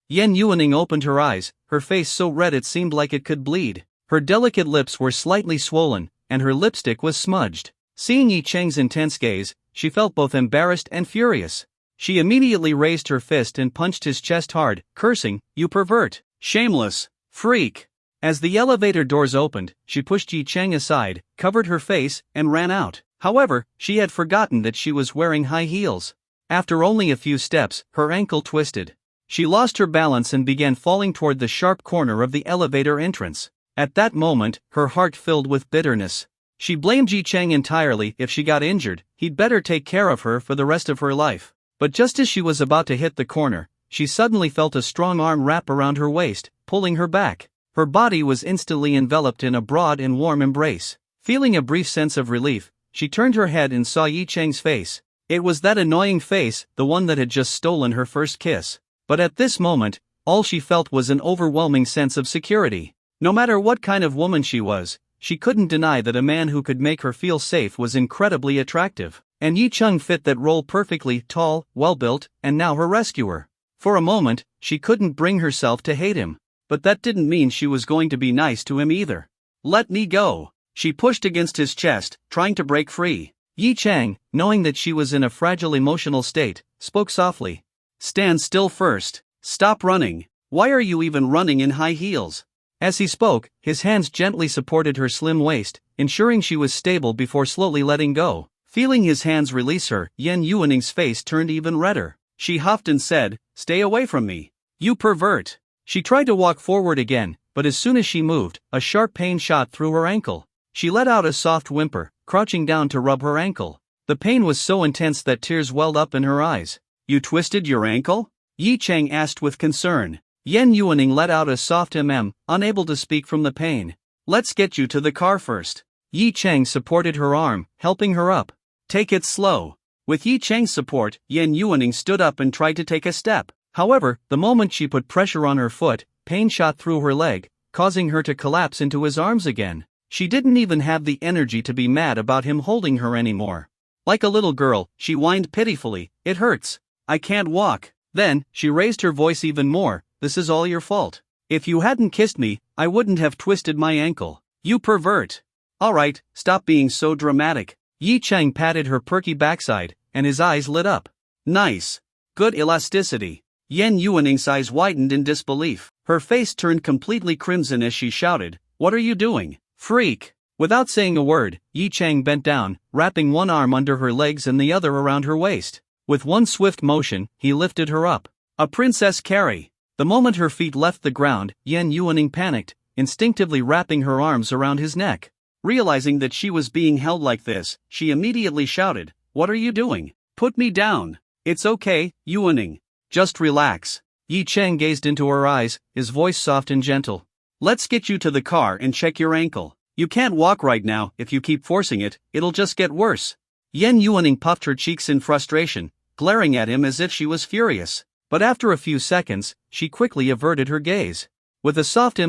Yan Yuaning opened her eyes, her face so red it seemed like it could bleed. Her delicate lips were slightly swollen, and her lipstick was smudged. Seeing Yi Chang's intense gaze, she felt both embarrassed and furious. She immediately raised her fist and punched his chest hard, cursing, "You pervert! Shameless! Freak!" As the elevator doors opened, she pushed Yi Chang aside, covered her face, and ran out. However, she had forgotten that she was wearing high heels. After only a few steps, her ankle twisted. She lost her balance and began falling toward the sharp corner of the elevator entrance. At that moment, her heart filled with bitterness. She blamed Yi Chang entirely. If she got injured, he'd better take care of her for the rest of her life. But just as she was about to hit the corner, she suddenly felt a strong arm wrap around her waist, pulling her back. Her body was instantly enveloped in a broad and warm embrace. Feeling a brief sense of relief, she turned her head and saw Yi Chang's face. It was that annoying face, the one that had just stolen her first kiss. But at this moment, all she felt was an overwhelming sense of security. No matter what kind of woman she was, she couldn't deny that a man who could make her feel safe was incredibly attractive. And Yi Chang fit that role perfectly, tall, well-built, and now her rescuer. For a moment, she couldn't bring herself to hate him. But that didn't mean she was going to be nice to him either. "Let me go." She pushed against his chest, trying to break free. Yi Chang, knowing that she was in a fragile emotional state, spoke softly. "Stand still first. Stop running. Why are you even running in high heels?" As he spoke, his hands gently supported her slim waist, ensuring she was stable before slowly letting go. Feeling his hands release her, Yan Yuaning's face turned even redder. She huffed and said, "Stay away from me. You pervert." She tried to walk forward again, but as soon as she moved, a sharp pain shot through her ankle. She let out a soft whimper, crouching down to rub her ankle. The pain was so intense that tears welled up in her eyes. "You twisted your ankle?" Yi Chang asked with concern. Yan Yuaning let out a soft unable to speak from the pain. "Let's get you to the car first." Yi Chang supported her arm, helping her up. "Take it slow." With Yi Chang's support, Yan Yuaning stood up and tried to take a step. However, the moment she put pressure on her foot, pain shot through her leg, causing her to collapse into his arms again. She didn't even have the energy to be mad about him holding her anymore. Like a little girl, she whined pitifully, "It hurts. I can't walk." Then, she raised her voice even more, "This is all your fault. If you hadn't kissed me, I wouldn't have twisted my ankle. You pervert." "Alright, stop being so dramatic." Yi Chang patted her perky backside, and his eyes lit up. "Nice. Good elasticity." Yan Yuaning's eyes widened in disbelief. Her face turned completely crimson as she shouted, "What are you doing, freak?" Without saying a word, Yi Chang bent down, wrapping one arm under her legs and the other around her waist. With one swift motion, he lifted her up. A princess carry. The moment her feet left the ground, Yan Yuaning panicked, instinctively wrapping her arms around his neck. Realizing that she was being held like this, she immediately shouted, "What are you doing? Put me down." "It's okay, Yuaning. Just relax." Yi Chang gazed into her eyes, his voice soft and gentle. "Let's get you to the car and check your ankle. You can't walk right now. If you keep forcing it, it'll just get worse." Yan Yuaning puffed her cheeks in frustration, glaring at him as if she was furious. But after a few seconds, she quickly averted her gaze. With a soft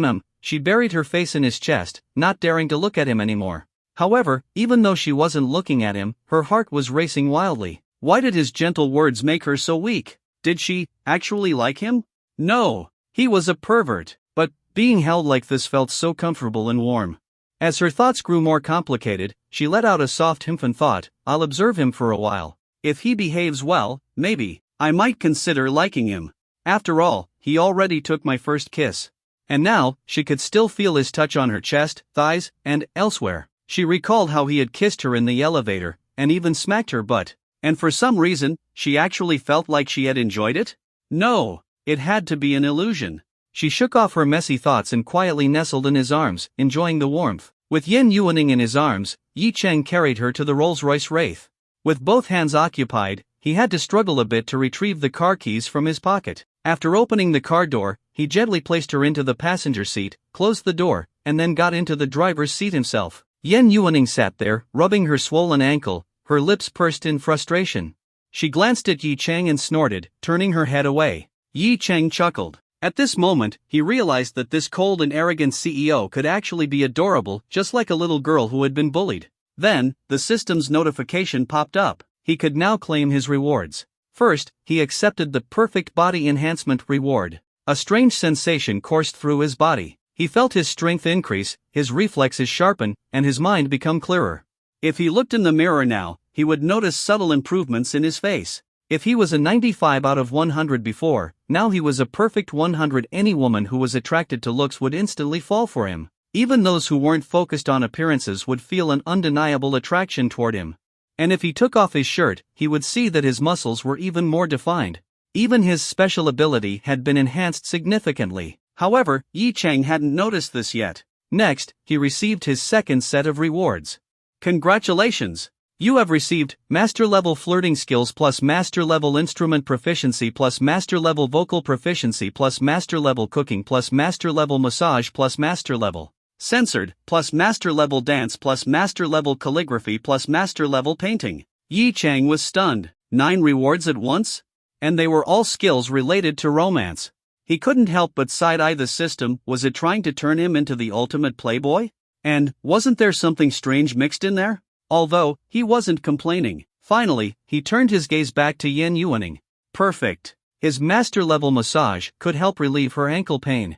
she buried her face in his chest, not daring to look at him anymore. However, even though she wasn't looking at him, her heart was racing wildly. Why did his gentle words make her so weak? Did she actually like him? No, he was a pervert, but being held like this felt so comfortable and warm. As her thoughts grew more complicated, she let out a soft thought, "I'll observe him for a while. If he behaves well, maybe I might consider liking him. After all, he already took my first kiss." And now, she could still feel his touch on her chest, thighs, and elsewhere. She recalled how he had kissed her in the elevator, and even smacked her butt. And for some reason, she actually felt like she had enjoyed it? No, it had to be an illusion. She shook off her messy thoughts and quietly nestled in his arms, enjoying the warmth. With Yan Yuaning in his arms, Yi Chang carried her to the Rolls-Royce Wraith. With both hands occupied, he had to struggle a bit to retrieve the car keys from his pocket. After opening the car door, he gently placed her into the passenger seat, closed the door, and then got into the driver's seat himself. Yan Yuaning sat there, rubbing her swollen ankle, her lips pursed in frustration. She glanced at Yi Chang and snorted, turning her head away. Yi Chang chuckled. At this moment, he realized that this cold and arrogant CEO could actually be adorable, just like a little girl who had been bullied. Then, the system's notification popped up. He could now claim his rewards. First, he accepted the perfect body enhancement reward. A strange sensation coursed through his body. He felt his strength increase, his reflexes sharpen, and his mind become clearer. If he looked in the mirror now, he would notice subtle improvements in his face. If he was a 95 out of 100 before, now he was a perfect 100. Any woman who was attracted to looks would instantly fall for him. Even those who weren't focused on appearances would feel an undeniable attraction toward him. And if he took off his shirt, he would see that his muscles were even more defined. Even his special ability had been enhanced significantly. However, Yi Chang hadn't noticed this yet. Next, he received his second set of rewards. Congratulations! You have received Master Level Flirting Skills plus Master Level Instrument Proficiency plus Master Level Vocal Proficiency plus Master Level Cooking plus Master Level Massage plus Master Level Censored plus Master Level Dance plus Master Level Calligraphy plus Master Level Painting. Yi Chang was stunned. 9 rewards at once? And they were all skills related to romance. He couldn't help but side-eye the system. Was it trying to turn him into the ultimate playboy? And wasn't there something strange mixed in there? Although, he wasn't complaining. Finally, he turned his gaze back to Yan Yuaning. Perfect. His master-level massage could help relieve her ankle pain.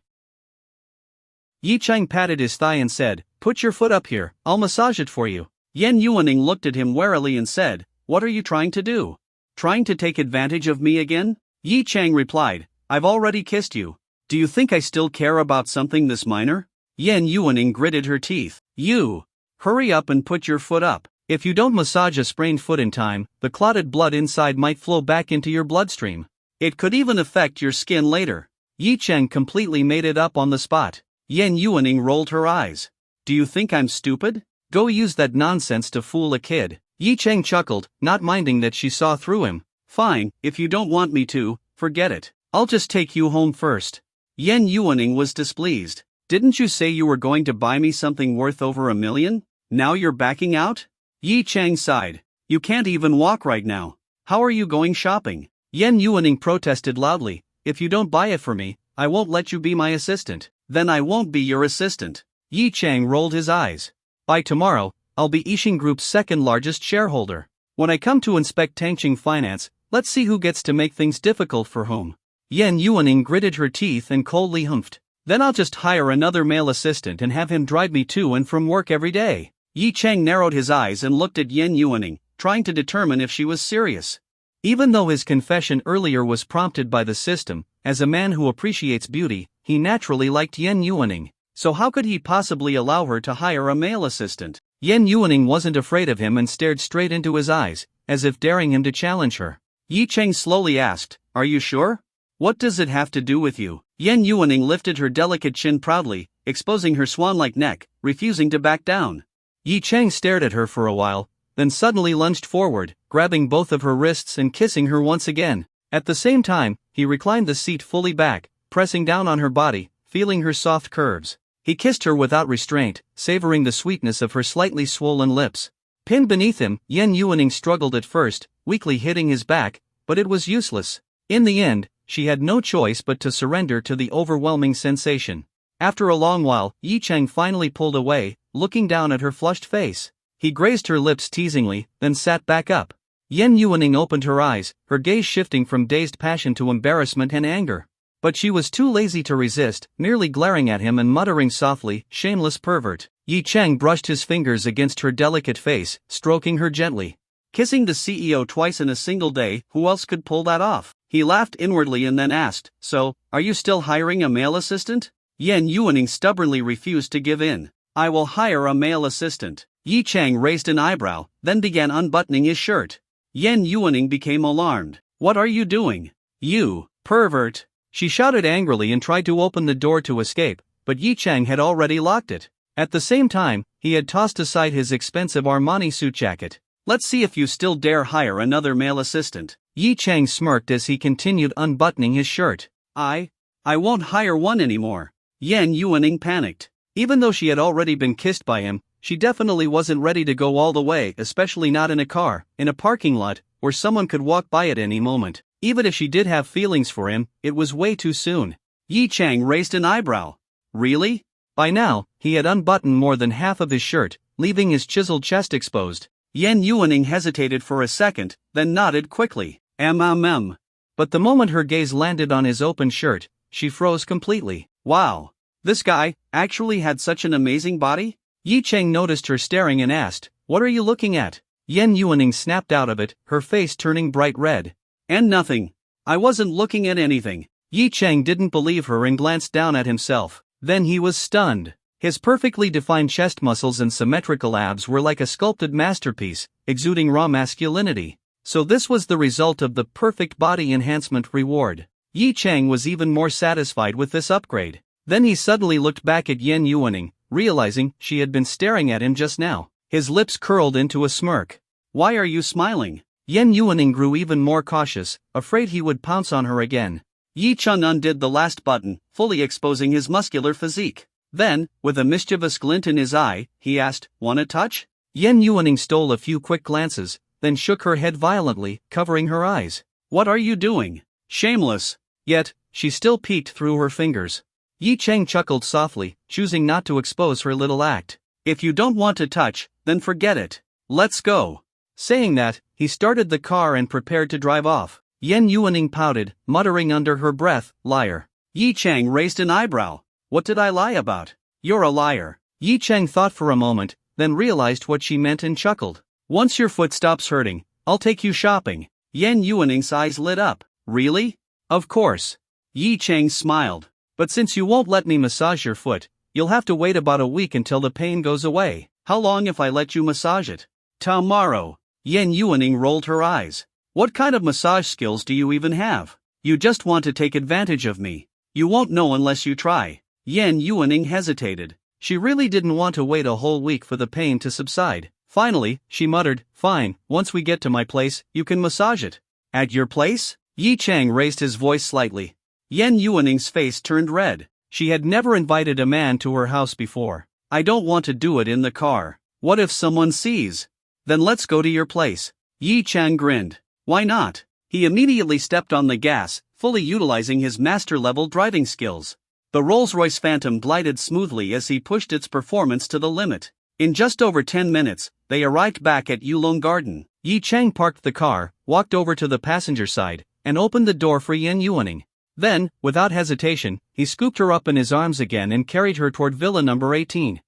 Yi Chang patted his thigh and said, "Put your foot up here, I'll massage it for you." Yan Yuaning looked at him warily and said, "What are you trying to do? Trying to take advantage of me again?" Yi Chang replied, "I've already kissed you. Do you think I still care about something this minor?" Yan Yuaning gritted her teeth. "You! Hurry up and put your foot up. If you don't massage a sprained foot in time, the clotted blood inside might flow back into your bloodstream. It could even affect your skin later." Yi Chang completely made it up on the spot. Yan Yuaning rolled her eyes. Do you think I'm stupid? Go use that nonsense to fool a kid. Yi Cheng chuckled, not minding that she saw through him. Fine, if you don't want me to, forget it. I'll just take you home first. Yan Yuaning was displeased. Didn't you say you were going to buy me something worth over $1 million? Now you're backing out? Yi Cheng sighed. You can't even walk right now. How are you going shopping? Yan Yuaning protested loudly. If you don't buy it for me, I won't let you be my assistant. Then I won't be your assistant. Yi Cheng rolled his eyes. By tomorrow, I'll be Yixing Group's second largest shareholder. When I come to inspect Tangqing Finance, let's see who gets to make things difficult for whom. Yan Yuaning gritted her teeth and coldly humphed. Then I'll just hire another male assistant and have him drive me to and from work every day. Yi Cheng narrowed his eyes and looked at Yan Yuaning, trying to determine if she was serious. Even though his confession earlier was prompted by the system, as a man who appreciates beauty, he naturally liked Yan Yuaning. So how could he possibly allow her to hire a male assistant? Yan Yuaning wasn't afraid of him and stared straight into his eyes, as if daring him to challenge her. Yi Cheng slowly asked, Are you sure? What does it have to do with you? Yan Yuaning lifted her delicate chin proudly, exposing her swan-like neck, refusing to back down. Yi Cheng stared at her for a while, then suddenly lunged forward, grabbing both of her wrists and kissing her once again. At the same time, he reclined the seat fully back, pressing down on her body, feeling her soft curves. He kissed her without restraint, savoring the sweetness of her slightly swollen lips. Pinned beneath him, Yan Yuaning struggled at first, weakly hitting his back, but it was useless. In the end, she had no choice but to surrender to the overwhelming sensation. After a long while, Yi Cheng finally pulled away, looking down at her flushed face. He grazed her lips teasingly, then sat back up. Yan Yuaning opened her eyes, her gaze shifting from dazed passion to embarrassment and anger. But she was too lazy to resist, merely glaring at him and muttering softly, "Shameless pervert." Yi Cheng brushed his fingers against her delicate face, stroking her gently. Kissing the CEO twice in a single day, who else could pull that off? He laughed inwardly and then asked, So, are you still hiring a male assistant? Yan Yuaning stubbornly refused to give in. I will hire a male assistant. Yi Cheng raised an eyebrow, then began unbuttoning his shirt. Yan Yuaning became alarmed. What are you doing? You pervert! She shouted angrily and tried to open the door to escape, but Yi Cheng had already locked it. At the same time, he had tossed aside his expensive Armani suit jacket. Let's see if you still dare hire another male assistant. Yi Cheng smirked as he continued unbuttoning his shirt. I won't hire one anymore. Yan Yuaning panicked. Even though she had already been kissed by him, she definitely wasn't ready to go all the way, especially not in a car, in a parking lot, where someone could walk by at any moment. Even if she did have feelings for him, it was way too soon. Yi Cheng raised an eyebrow. Really? By now, he had unbuttoned more than half of his shirt, leaving his chiseled chest exposed. Yan Yuaning hesitated for a second, then nodded quickly. But the moment her gaze landed on his open shirt, she froze completely. Wow. This guy actually had such an amazing body? Yi Cheng noticed her staring and asked, What are you looking at? Yan Yuaning snapped out of it, her face turning bright red. And nothing. I wasn't looking at anything. Yi Cheng didn't believe her and glanced down at himself. Then he was stunned. His perfectly defined chest muscles and symmetrical abs were like a sculpted masterpiece, exuding raw masculinity. So this was the result of the perfect body enhancement reward. Yi Cheng was even more satisfied with this upgrade. Then he suddenly looked back at Yan Yuaning, realizing she had been staring at him just now. His lips curled into a smirk. Why are you smiling? Yan Yuaning grew even more cautious, afraid he would pounce on her again. Yi Cheng undid the last button, fully exposing his muscular physique. Then, with a mischievous glint in his eye, he asked, "Want a touch?" Yan Yuaning stole a few quick glances, then shook her head violently, covering her eyes. What are you doing? Shameless. Yet, she still peeked through her fingers. Yi Cheng chuckled softly, choosing not to expose her little act. If you don't want to touch, then forget it. Let's go. Saying that, he started the car and prepared to drive off. Yan Yuaning pouted, muttering under her breath, "Liar." Yi Cheng raised an eyebrow. What did I lie about? You're a liar. Yi Cheng thought for a moment, then realized what she meant and chuckled. Once your foot stops hurting, I'll take you shopping. Yan Yuaning's eyes lit up. Really? Of course. Yi Cheng smiled. But since you won't let me massage your foot, you'll have to wait about a week until the pain goes away. How long if I let you massage it? Tomorrow. Yan Yuaning rolled her eyes. What kind of massage skills do you even have? You just want to take advantage of me. You won't know unless you try. Yan Yuaning hesitated. She really didn't want to wait a whole week for the pain to subside. Finally, she muttered, "Fine, once we get to my place, you can massage it." "At your place?" Yi Chang raised his voice slightly. Yan Yuaning's face turned red. She had never invited a man to her house before. "I don't want to do it in the car. What if someone sees?" "Then let's go to your place." Yi Chang grinned. "Why not?" He immediately stepped on the gas, fully utilizing his master-level driving skills. The Rolls-Royce Phantom glided smoothly as he pushed its performance to the limit. In just over 10 minutes, they arrived back at Yulong Garden. Yi Chang parked the car, walked over to the passenger side, and opened the door for Yan Yuaning. Then, without hesitation, he scooped her up in his arms again and carried her toward Villa number 18.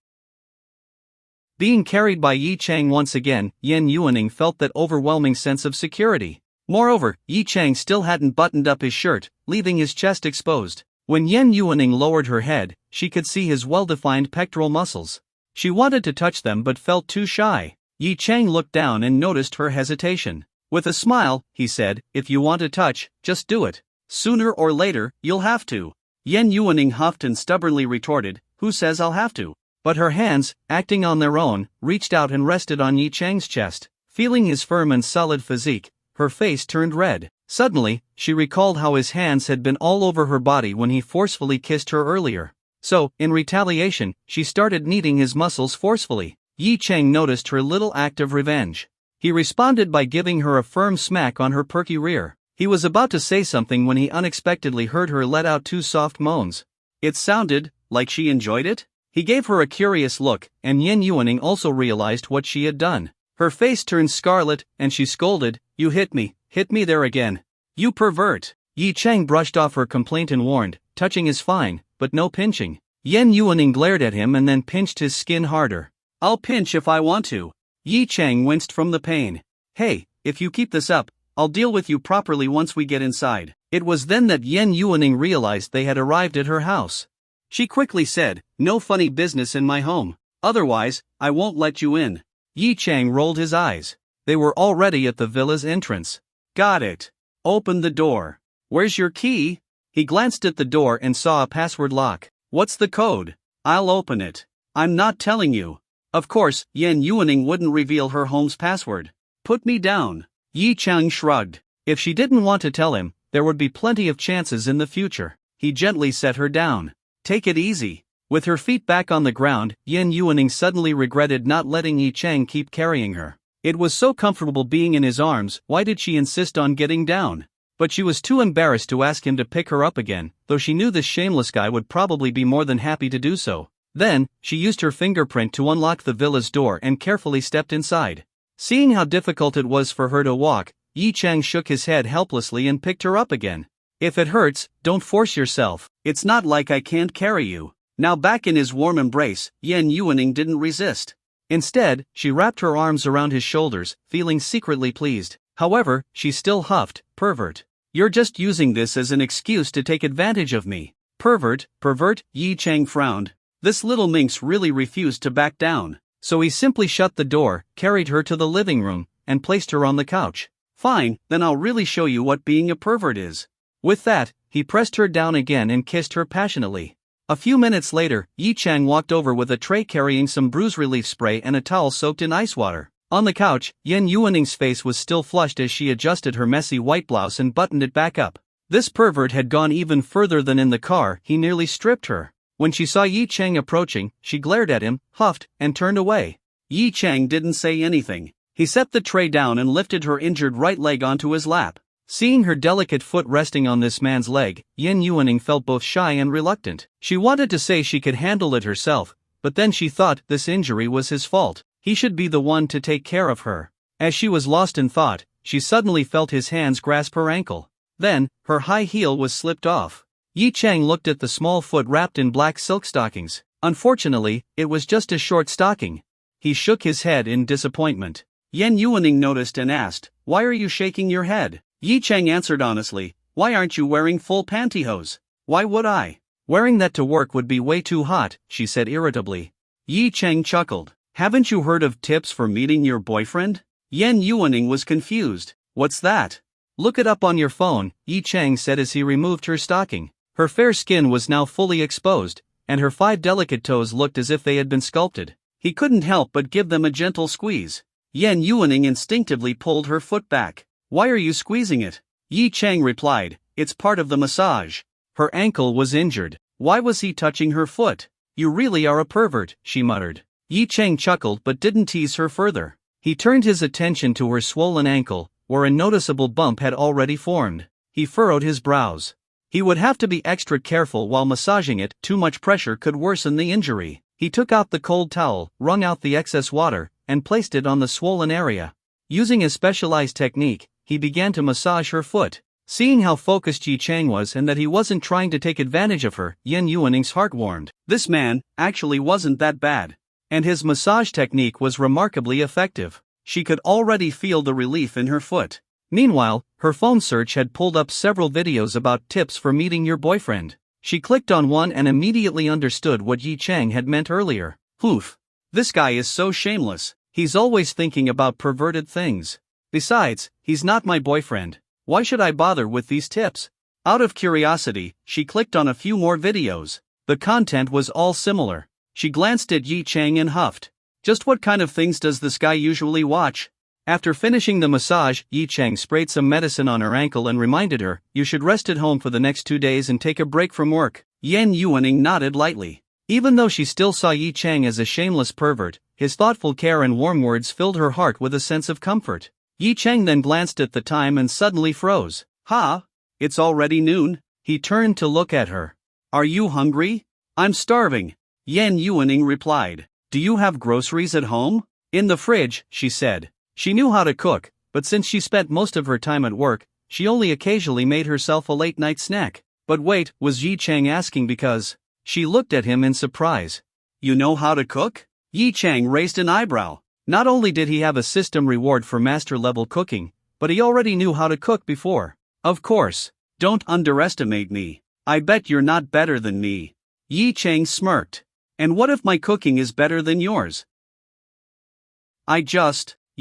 Being carried by Yi Chang once again, Yan Yuaning felt that overwhelming sense of security. Moreover, Yi Chang still hadn't buttoned up his shirt, leaving his chest exposed. When Yan Yuaning lowered her head, she could see his well-defined pectoral muscles. She wanted to touch them but felt too shy. Yi Chang looked down and noticed her hesitation. With a smile, he said, "If you want to touch, just do it. Sooner or later, you'll have to." Yan Yuaning huffed and stubbornly retorted, "Who says I'll have to?" But her hands, acting on their own, reached out and rested on Yi Chang's chest. Feeling his firm and solid physique, her face turned red. Suddenly, she recalled how his hands had been all over her body when he forcefully kissed her earlier. So, in retaliation, she started kneading his muscles forcefully. Yi Chang noticed her little act of revenge. He responded by giving her a firm smack on her perky rear. He was about to say something when he unexpectedly heard her let out 2 soft moans. It sounded like she enjoyed it. He gave her a curious look, and Yan Yuaning also realized what she had done. Her face turned scarlet, and she scolded, "You hit me there again. You pervert." Yi Chang brushed off her complaint and warned, "Touching is fine, but no pinching." Yan Yuaning glared at him and then pinched his skin harder. "I'll pinch if I want to." Yi Chang winced from the pain. "Hey, if you keep this up, I'll deal with you properly once we get inside." It was then that Yan Yuaning realized they had arrived at her house. She quickly said, "No funny business in my home. Otherwise, I won't let you in." Yi Chang rolled his eyes. They were already at the villa's entrance. "Got it. Open the door. Where's your key?" He glanced at the door and saw a password lock. "What's the code?" "I'll open it." "I'm not telling you." Of course, Yan Yuaning wouldn't reveal her home's password. "Put me down." Yi Chang shrugged. If she didn't want to tell him, there would be plenty of chances in the future. He gently set her down. "Take it easy." With her feet back on the ground, Yan Yuaning suddenly regretted not letting Yi Chang keep carrying her. It was so comfortable being in his arms, why did she insist on getting down? But she was too embarrassed to ask him to pick her up again, though she knew this shameless guy would probably be more than happy to do so. Then, she used her fingerprint to unlock the villa's door and carefully stepped inside. Seeing how difficult it was for her to walk, Yi Chang shook his head helplessly and picked her up again. "If it hurts, don't force yourself. It's not like I can't carry you." Now back in his warm embrace, Yan Yuaning didn't resist. Instead, she wrapped her arms around his shoulders, feeling secretly pleased. However, she still huffed, "Pervert. You're just using this as an excuse to take advantage of me." "Pervert, pervert," Yi Chang frowned. This little minx really refused to back down. So he simply shut the door, carried her to the living room, and placed her on the couch. "Fine, then I'll really show you what being a pervert is." With that, he pressed her down again and kissed her passionately. A few minutes later, Yi Chang walked over with a tray carrying some bruise relief spray and a towel soaked in ice water. On the couch, Yan Yuaning's face was still flushed as she adjusted her messy white blouse and buttoned it back up. This pervert had gone even further than in the car, he nearly stripped her. When she saw Yi Chang approaching, she glared at him, huffed, and turned away. Yi Chang didn't say anything. He set the tray down and lifted her injured right leg onto his lap. Seeing her delicate foot resting on this man's leg, Yan Yuaning felt both shy and reluctant. She wanted to say she could handle it herself, but then she thought this injury was his fault. He should be the one to take care of her. As she was lost in thought, she suddenly felt his hands grasp her ankle. Then, her high heel was slipped off. Yi Chang looked at the small foot wrapped in black silk stockings. Unfortunately, it was just a short stocking. He shook his head in disappointment. Yan Yuaning noticed and asked, "Why are you shaking your head?" Yi Chang answered honestly, "Why aren't you wearing full pantyhose?" "Why would I? Wearing that to work would be way too hot," she said irritably. Yi Chang chuckled. "Haven't you heard of tips for meeting your boyfriend?" Yan Yuaning was confused. "What's that?" "Look it up on your phone," Yi Chang said as he removed her stocking. Her fair skin was now fully exposed, and her 5 delicate toes looked as if they had been sculpted. He couldn't help but give them a gentle squeeze. Yan Yuaning instinctively pulled her foot back. "Why are you squeezing it?" Yi Chang replied, "It's part of the massage." Her ankle was injured. Why was he touching her foot? "You really are a pervert," she muttered. Yi Chang chuckled but didn't tease her further. He turned his attention to her swollen ankle, where a noticeable bump had already formed. He furrowed his brows. He would have to be extra careful while massaging it, too much pressure could worsen the injury. He took out the cold towel, wrung out the excess water, and placed it on the swollen area. Using a specialized technique, he began to massage her foot. Seeing how focused Yi Chang was and that he wasn't trying to take advantage of her, Yan Yuaning's heart warmed. This man actually wasn't that bad. And his massage technique was remarkably effective. She could already feel the relief in her foot. Meanwhile, her phone search had pulled up several videos about tips for meeting your boyfriend. She clicked on one and immediately understood what Yi Chang had meant earlier. Oof. This guy is so shameless. He's always thinking about perverted things. Besides, he's not my boyfriend. Why should I bother with these tips? Out of curiosity, she clicked on a few more videos. The content was all similar. She glanced at Yi Chang and huffed. Just what kind of things does this guy usually watch? After finishing the massage, Yi Chang sprayed some medicine on her ankle and reminded her, "You should rest at home for the next 2 days and take a break from work." Yan Yuaning nodded lightly. Even though she still saw Yi Chang as a shameless pervert, his thoughtful care and warm words filled her heart with a sense of comfort. Yi Chang then glanced at the time and suddenly froze. "Ha? It's already noon?" He turned to look at her. "Are you hungry?" "I'm starving," Yan Yuaning replied. "Do you have groceries at home?" "In the fridge," she said. She knew how to cook, but since she spent most of her time at work, she only occasionally made herself a late-night snack. But wait, was Yi Chang asking because? She looked at him in surprise. "You know how to cook?" Yi Chang raised an eyebrow. Not only did he have a system reward for master-level cooking, but he already knew how to cook before. "Of course. Don't underestimate me. I bet you're not better than me." Yi Chang smirked. "And what if my cooking is better than yours?"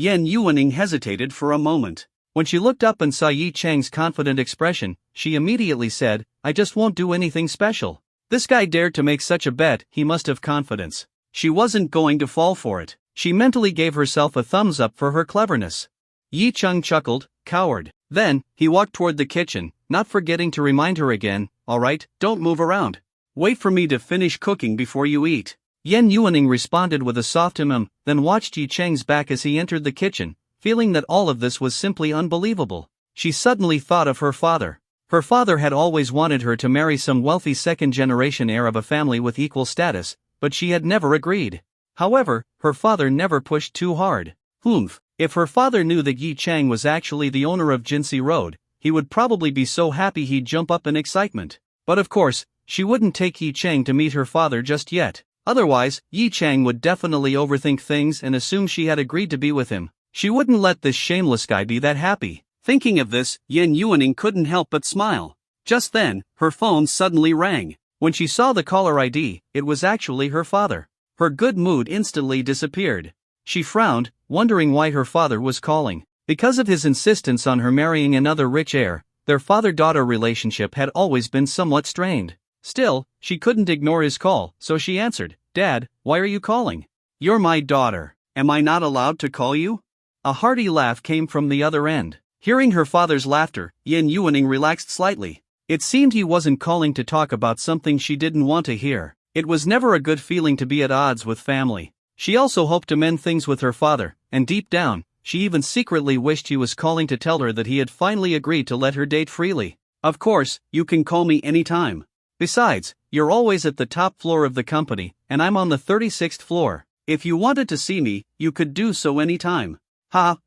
Yan Yuaning hesitated for a moment. When she looked up and saw Yi Chang's confident expression, she immediately said, "I just won't do anything special." This guy dared to make such a bet, he must have confidence. She wasn't going to fall for it. She mentally gave herself a thumbs up for her cleverness. Yi Chang chuckled, "Coward." Then, he walked toward the kitchen, not forgetting to remind her again, "All right, don't move around. Wait for me to finish cooking before you eat." Yan Yuaning responded with a soft then watched Yi Chang's back as he entered the kitchen, feeling that all of this was simply unbelievable. She suddenly thought of her father. Her father had always wanted her to marry some wealthy second-generation heir of a family with equal status, but she had never agreed. However, her father never pushed too hard. If her father knew that Yi Chang was actually the owner of Jinsei Road, he would probably be so happy he'd jump up in excitement. But of course, she wouldn't take Yi Chang to meet her father just yet. Otherwise, Yi Chang would definitely overthink things and assume she had agreed to be with him. She wouldn't let this shameless guy be that happy. Thinking of this, Yan Yuaning couldn't help but smile. Just then, her phone suddenly rang. When she saw the caller ID, it was actually her father. Her good mood instantly disappeared. She frowned, wondering why her father was calling. Because of his insistence on her marrying another rich heir, their father-daughter relationship had always been somewhat strained. Still, she couldn't ignore his call, so she answered, "Dad, why are you calling?" "You're my daughter. Am I not allowed to call you?" A hearty laugh came from the other end. Hearing her father's laughter, Yan Yuaning relaxed slightly. It seemed he wasn't calling to talk about something she didn't want to hear. It was never a good feeling to be at odds with family. She also hoped to mend things with her father, and deep down, she even secretly wished he was calling to tell her that he had finally agreed to let her date freely. "Of course, you can call me anytime. Besides, you're always at the top floor of the company, and I'm on the 36th floor. If you wanted to see me, you could do so anytime."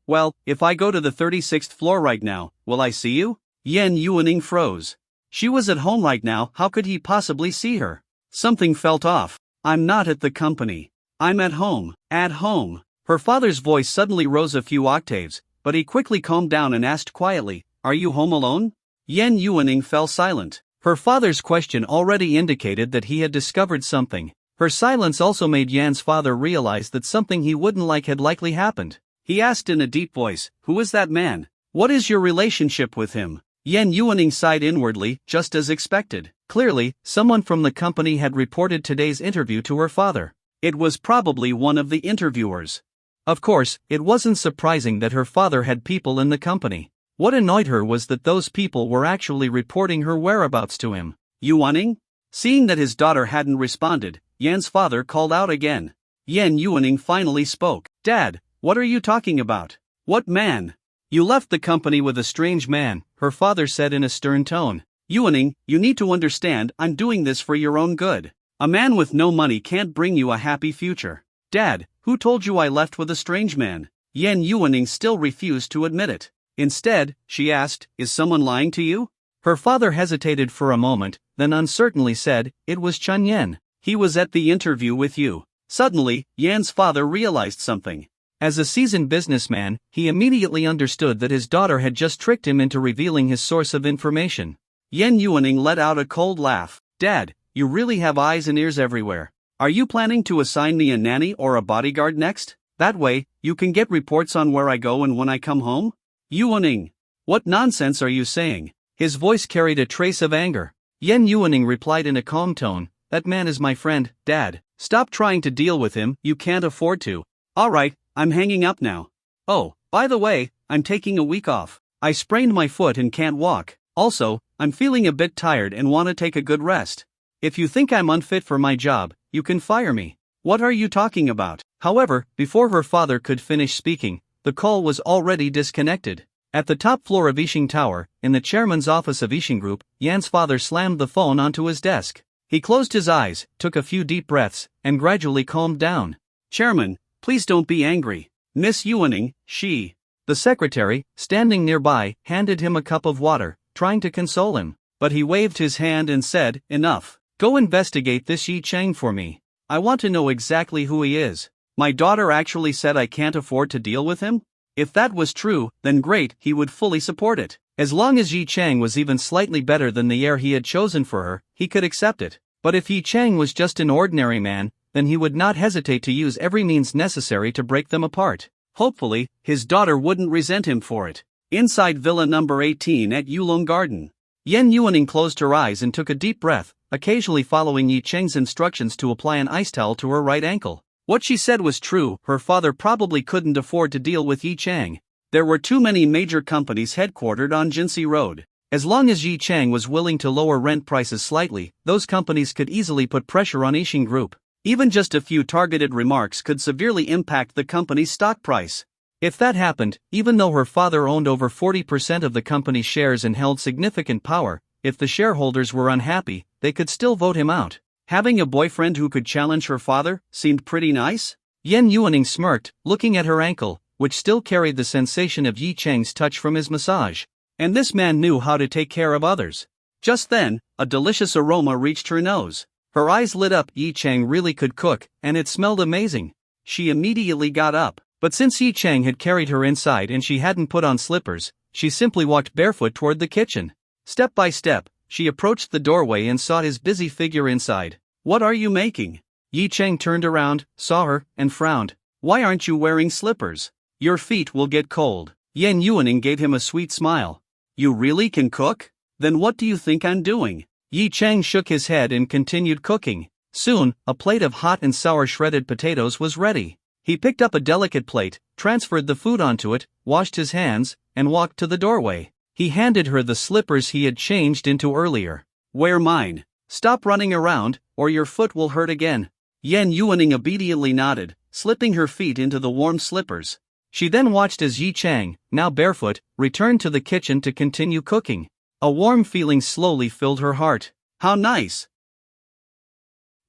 Well, if I go to the 36th floor right now, will I see you?" Yan Yuaning froze. She was at home right now, how could he possibly see her? Something felt off. "I'm not at the company. I'm at home." "At home?" Her father's voice suddenly rose a few octaves, but he quickly calmed down and asked quietly, "Are you home alone?" Yan Yuaning fell silent. Her father's question already indicated that he had discovered something. Her silence also made Yan's father realize that something he wouldn't like had likely happened. He asked in a deep voice, "Who is that man? What is your relationship with him?" Yan Yuaning sighed inwardly, just as expected. Clearly, someone from the company had reported today's interview to her father. It was probably one of the interviewers. Of course, it wasn't surprising that her father had people in the company. What annoyed her was that those people were actually reporting her whereabouts to him. Yuaning? Seeing that his daughter hadn't responded, Yan's father called out again. Yan Yuaning finally spoke. Dad, what are you talking about? What man? You left the company with a strange man, her father said in a stern tone. Yuaning, you need to understand, I'm doing this for your own good. A man with no money can't bring you a happy future. Dad, who told you I left with a strange man? Yan Yuaning still refused to admit it. Instead, she asked, is someone lying to you? Her father hesitated for a moment, then uncertainly said, it was Chun Yan. He was at the interview with you. Suddenly, Yan's father realized something. As a seasoned businessman, he immediately understood that his daughter had just tricked him into revealing his source of information. Yan Yuaning let out a cold laugh. Dad, you really have eyes and ears everywhere. Are you planning to assign me a nanny or a bodyguard next? That way, you can get reports on where I go and when I come home? Yuaning, what nonsense are you saying? His voice carried a trace of anger. Yan Yuaning replied in a calm tone, that man is my friend, Dad. Stop trying to deal with him, you can't afford to. Alright, I'm hanging up now. Oh, by the way, I'm taking a week off. I sprained my foot and can't walk. Also, I'm feeling a bit tired and want to take a good rest. If you think I'm unfit for my job, you can fire me. What are you talking about? However, before her father could finish speaking, the call was already disconnected. At the top floor of Yixing Tower, in the chairman's office of Yixing Group, Yan's father slammed the phone onto his desk. He closed his eyes, took a few deep breaths, and gradually calmed down. Chairman, please don't be angry. Miss Yuaning, she. The secretary, standing nearby, handed him a cup of water, trying to console him. But he waved his hand and said, enough. Go investigate this Yi Chang for me. I want to know exactly who he is. My daughter actually said I can't afford to deal with him? If that was true, then great, he would fully support it. As long as Yi Chang was even slightly better than the heir he had chosen for her, he could accept it. But if Yi Chang was just an ordinary man, then he would not hesitate to use every means necessary to break them apart. Hopefully, his daughter wouldn't resent him for it. Inside Villa number 18 at Yulong Garden. Yan Yuaning closed her eyes and took a deep breath, occasionally following Yi Chang's instructions to apply an ice towel to her right ankle. What she said was true, her father probably couldn't afford to deal with Yi Chang. There were too many major companies headquartered on Jinsei Road. As long as Yi Chang was willing to lower rent prices slightly, those companies could easily put pressure on Yixing Group. Even just a few targeted remarks could severely impact the company's stock price. If that happened, even though her father owned over 40% of the company's shares and held significant power, if the shareholders were unhappy, they could still vote him out. Having a boyfriend who could challenge her father seemed pretty nice? Yan Yuaning smirked, looking at her ankle, which still carried the sensation of Yi Chang's touch from his massage. And this man knew how to take care of others. Just then, a delicious aroma reached her nose. Her eyes lit up. Yi Chang really could cook, and it smelled amazing. She immediately got up. But since Yi Chang had carried her inside and she hadn't put on slippers, she simply walked barefoot toward the kitchen. Step by step, she approached the doorway and saw his busy figure inside. What are you making? Yi Chang turned around, saw her, and frowned. Why aren't you wearing slippers? Your feet will get cold. Yan Yuaning gave him a sweet smile. You really can cook? Then what do you think I'm doing? Yi Chang shook his head and continued cooking. Soon, a plate of hot and sour shredded potatoes was ready. He picked up a delicate plate, transferred the food onto it, washed his hands, and walked to the doorway. He handed her the slippers he had changed into earlier. Wear mine. Stop running around, or your foot will hurt again. Yan Yuaning obediently nodded, slipping her feet into the warm slippers. She then watched as Yi Chang, now barefoot, returned to the kitchen to continue cooking. A warm feeling slowly filled her heart. How nice!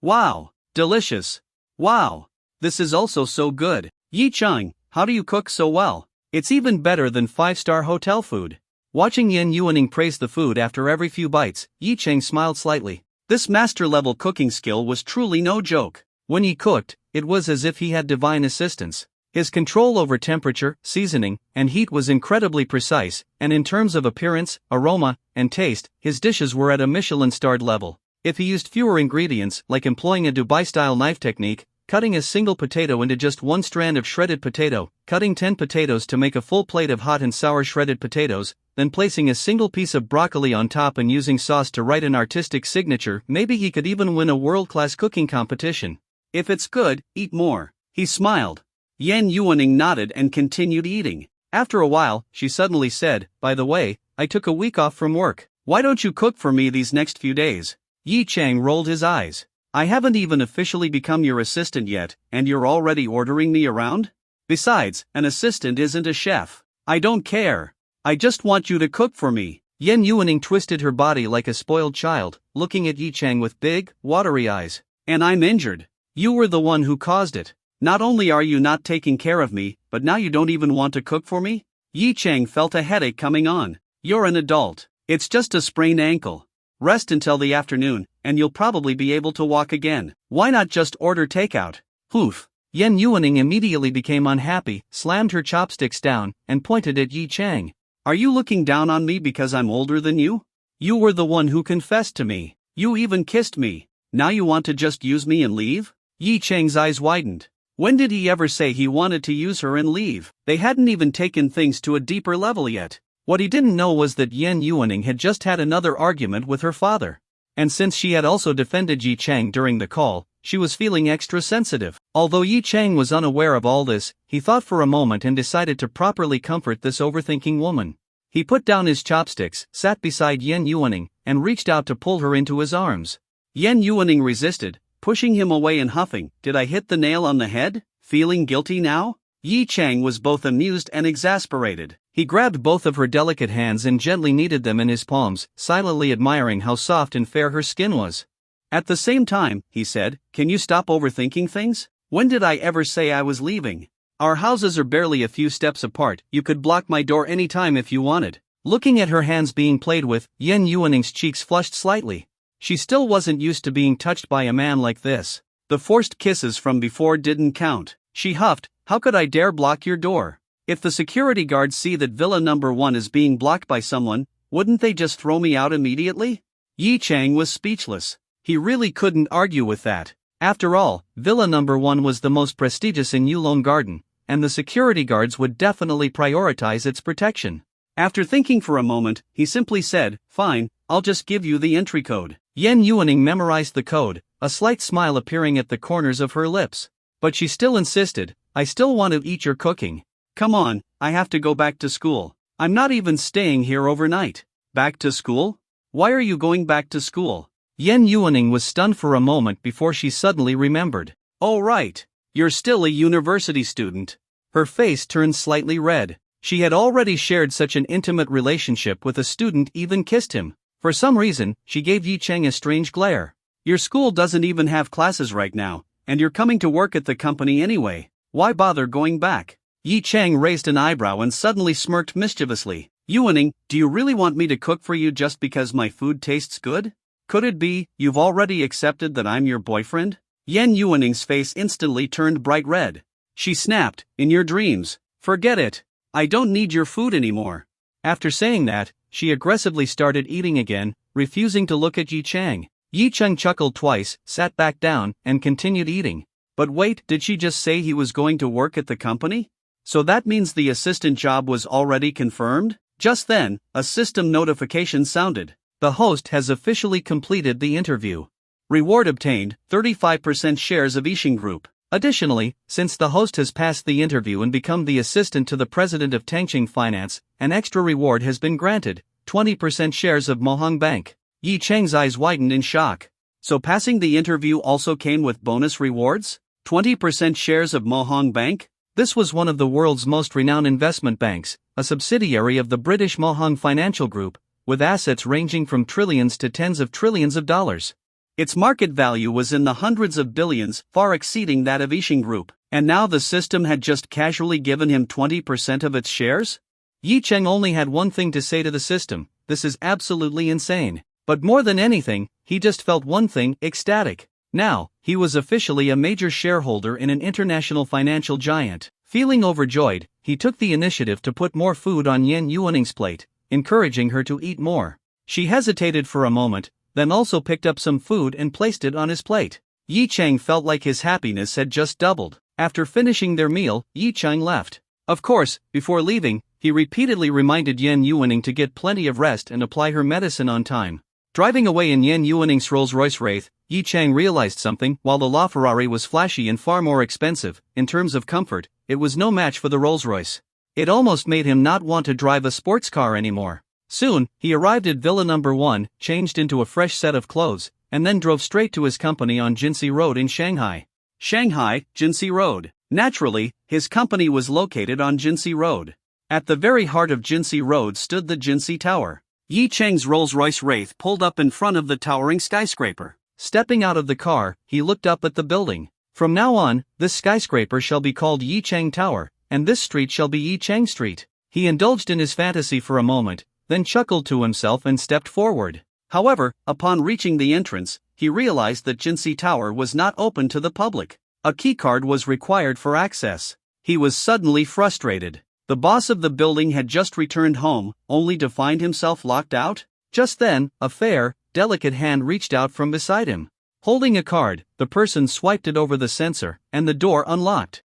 Wow! Delicious! Wow! This is also so good. Yi Chang, how do you cook so well? It's even better than 5-star hotel food. Watching Yan Yuaning praise the food after every few bites, Yi Chang smiled slightly. This master-level cooking skill was truly no joke. When he cooked, it was as if he had divine assistance. His control over temperature, seasoning, and heat was incredibly precise, and in terms of appearance, aroma, and taste, his dishes were at a Michelin-starred level. If he used fewer ingredients, like employing a Dubai-style knife technique, cutting a single potato into just one strand of shredded potato, cutting 10 potatoes to make a full plate of hot and sour shredded potatoes, then placing a single piece of broccoli on top and using sauce to write an artistic signature. Maybe he could even win a world-class cooking competition. If it's good, eat more. He smiled. Yan Yuaning nodded and continued eating. After a while, she suddenly said, "By the way, I took a week off from work. Why don't you cook for me these next few days?" Yi Chang rolled his eyes. "I haven't even officially become your assistant yet, and you're already ordering me around? Besides, an assistant isn't a chef. I don't care. I just want you to cook for me." Yan Yuaning twisted her body like a spoiled child, looking at Yi Chang with big, watery eyes. "And I'm injured. You were the one who caused it. Not only are you not taking care of me, but now you don't even want to cook for me?" Yi Chang felt a headache coming on. "You're an adult. It's just a sprained ankle. Rest until the afternoon, and you'll probably be able to walk again. Why not just order takeout?" Poof. Yan Yuaning immediately became unhappy, slammed her chopsticks down, and pointed at Yi Chang. "Are you looking down on me because I'm older than you? You were the one who confessed to me. You even kissed me. Now you want to just use me and leave?" Yi Chang's eyes widened. When did he ever say he wanted to use her and leave? They hadn't even taken things to a deeper level yet. What he didn't know was that Yan Yuaning had just had another argument with her father. And since she had also defended Yi Chang during the call, she was feeling extra sensitive. Although Yi Chang was unaware of all this, he thought for a moment and decided to properly comfort this overthinking woman. He put down his chopsticks, sat beside Yan Yuaning, and reached out to pull her into his arms. Yan Yuaning resisted, pushing him away and huffing, "Did I hit the nail on the head? Feeling guilty now?" Yi Chang was both amused and exasperated. He grabbed both of her delicate hands and gently kneaded them in his palms, silently admiring how soft and fair her skin was. At the same time, he said, "Can you stop overthinking things? When did I ever say I was leaving? Our houses are barely a few steps apart. You could block my door anytime if you wanted." Looking at her hands being played with, Yan Yuaning's cheeks flushed slightly. She still wasn't used to being touched by a man like this. The forced kisses from before didn't count. She huffed, "How could I dare block your door? If the security guards see that Villa number 1 is being blocked by someone, wouldn't they just throw me out immediately?" Yi Chang was speechless. He really couldn't argue with that. After all, Villa number 1 was the most prestigious in Yulong Garden, and the security guards would definitely prioritize its protection. After thinking for a moment, he simply said, "Fine, I'll just give you the entry code." Yan Yuaning memorized the code, a slight smile appearing at the corners of her lips. But she still insisted, "I still want to eat your cooking. Come on, I have to go back to school. I'm not even staying here overnight." "Back to school? Why are you going back to school?" Yan Yuaning was stunned for a moment before she suddenly remembered. "Oh right, you're still a university student." Her face turned slightly red. She had already shared such an intimate relationship with a student, even kissed him. For some reason, she gave Yi Chang a strange glare. "Your school doesn't even have classes right now, and you're coming to work at the company anyway. Why bother going back?" Yi Chang raised an eyebrow and suddenly smirked mischievously. "Yuaning, do you really want me to cook for you just because my food tastes good? Could it be you've already accepted that I'm your boyfriend?" Yan Yuaning's face instantly turned bright red. She snapped, "In your dreams. Forget it. I don't need your food anymore." After saying that, she aggressively started eating again, refusing to look at Yi Chang. Yi Chang chuckled twice, sat back down, and continued eating. But wait, did she just say he was going to work at the company? So that means the assistant job was already confirmed? Just then, a system notification sounded. "The host has officially completed the interview. Reward obtained, 35% shares of Yixing Group." Additionally, since the host has passed the interview and become the assistant to the president of Tangqing Finance, an extra reward has been granted, 20% shares of Mohang Bank. Yi Chang's eyes widened in shock. So passing the interview also came with bonus rewards? 20% shares of Mohang Bank? This was one of the world's most renowned investment banks, a subsidiary of the British Mohang Financial Group, with assets ranging from trillions to tens of trillions of dollars. Its market value was in the hundreds of billions, far exceeding that of Yixing Group, and now the system had just casually given him 20% of its shares? Yi Chang only had one thing to say to the system: "This is absolutely insane." But more than anything, he just felt one thing: ecstatic. Now, he was officially a major shareholder in an international financial giant. Feeling overjoyed, he took the initiative to put more food on Yan Yuaning's plate, encouraging her to eat more. She hesitated for a moment, then also picked up some food and placed it on his plate. Yi Chang felt like his happiness had just doubled. After finishing their meal, Yi Chang left. Of course, before leaving, he repeatedly reminded Yan Yuaning to get plenty of rest and apply her medicine on time. Driving away in Yan Yuaning's Rolls-Royce Wraith, Yi Chang realized something. While the LaFerrari was flashy and far more expensive, in terms of comfort, it was no match for the Rolls-Royce. It almost made him not want to drive a sports car anymore. Soon, he arrived at Villa Number 1, changed into a fresh set of clothes, and then drove straight to his company on Jinsei Road in Shanghai. Shanghai, Jinsei Road. Naturally, his company was located on Jinsei Road. At the very heart of Jinsei Road stood the Jinsei Tower. Yi Chang's Rolls-Royce Wraith pulled up in front of the towering skyscraper. Stepping out of the car, he looked up at the building. From now on, this skyscraper shall be called Yi Chang Tower, and this street shall be Yi Chang Street. He indulged in his fantasy for a moment, then chuckled to himself and stepped forward. However, upon reaching the entrance, he realized that Jinsei Tower was not open to the public. A keycard was required for access. He was suddenly frustrated. The boss of the building had just returned home, only to find himself locked out. Just then, a fair, delicate hand reached out from beside him. Holding a card, the person swiped it over the sensor, and the door unlocked.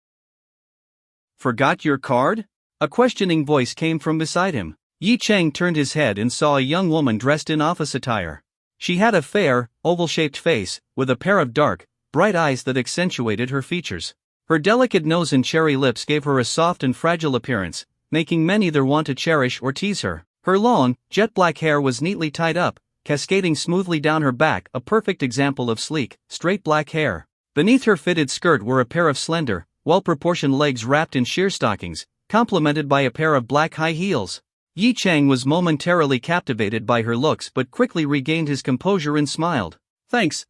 "Forgot your card?" A questioning voice came from beside him. Yi Chang turned his head and saw a young woman dressed in office attire. She had a fair, oval-shaped face, with a pair of dark, bright eyes that accentuated her features. Her delicate nose and cherry lips gave her a soft and fragile appearance, making men either want to cherish or tease her. Her long, jet-black hair was neatly tied up, cascading smoothly down her back, a perfect example of sleek, straight black hair. Beneath her fitted skirt were a pair of slender, well-proportioned legs wrapped in sheer stockings, complemented by a pair of black high heels. Yi Chang was momentarily captivated by her looks but quickly regained his composure and smiled. "Thanks,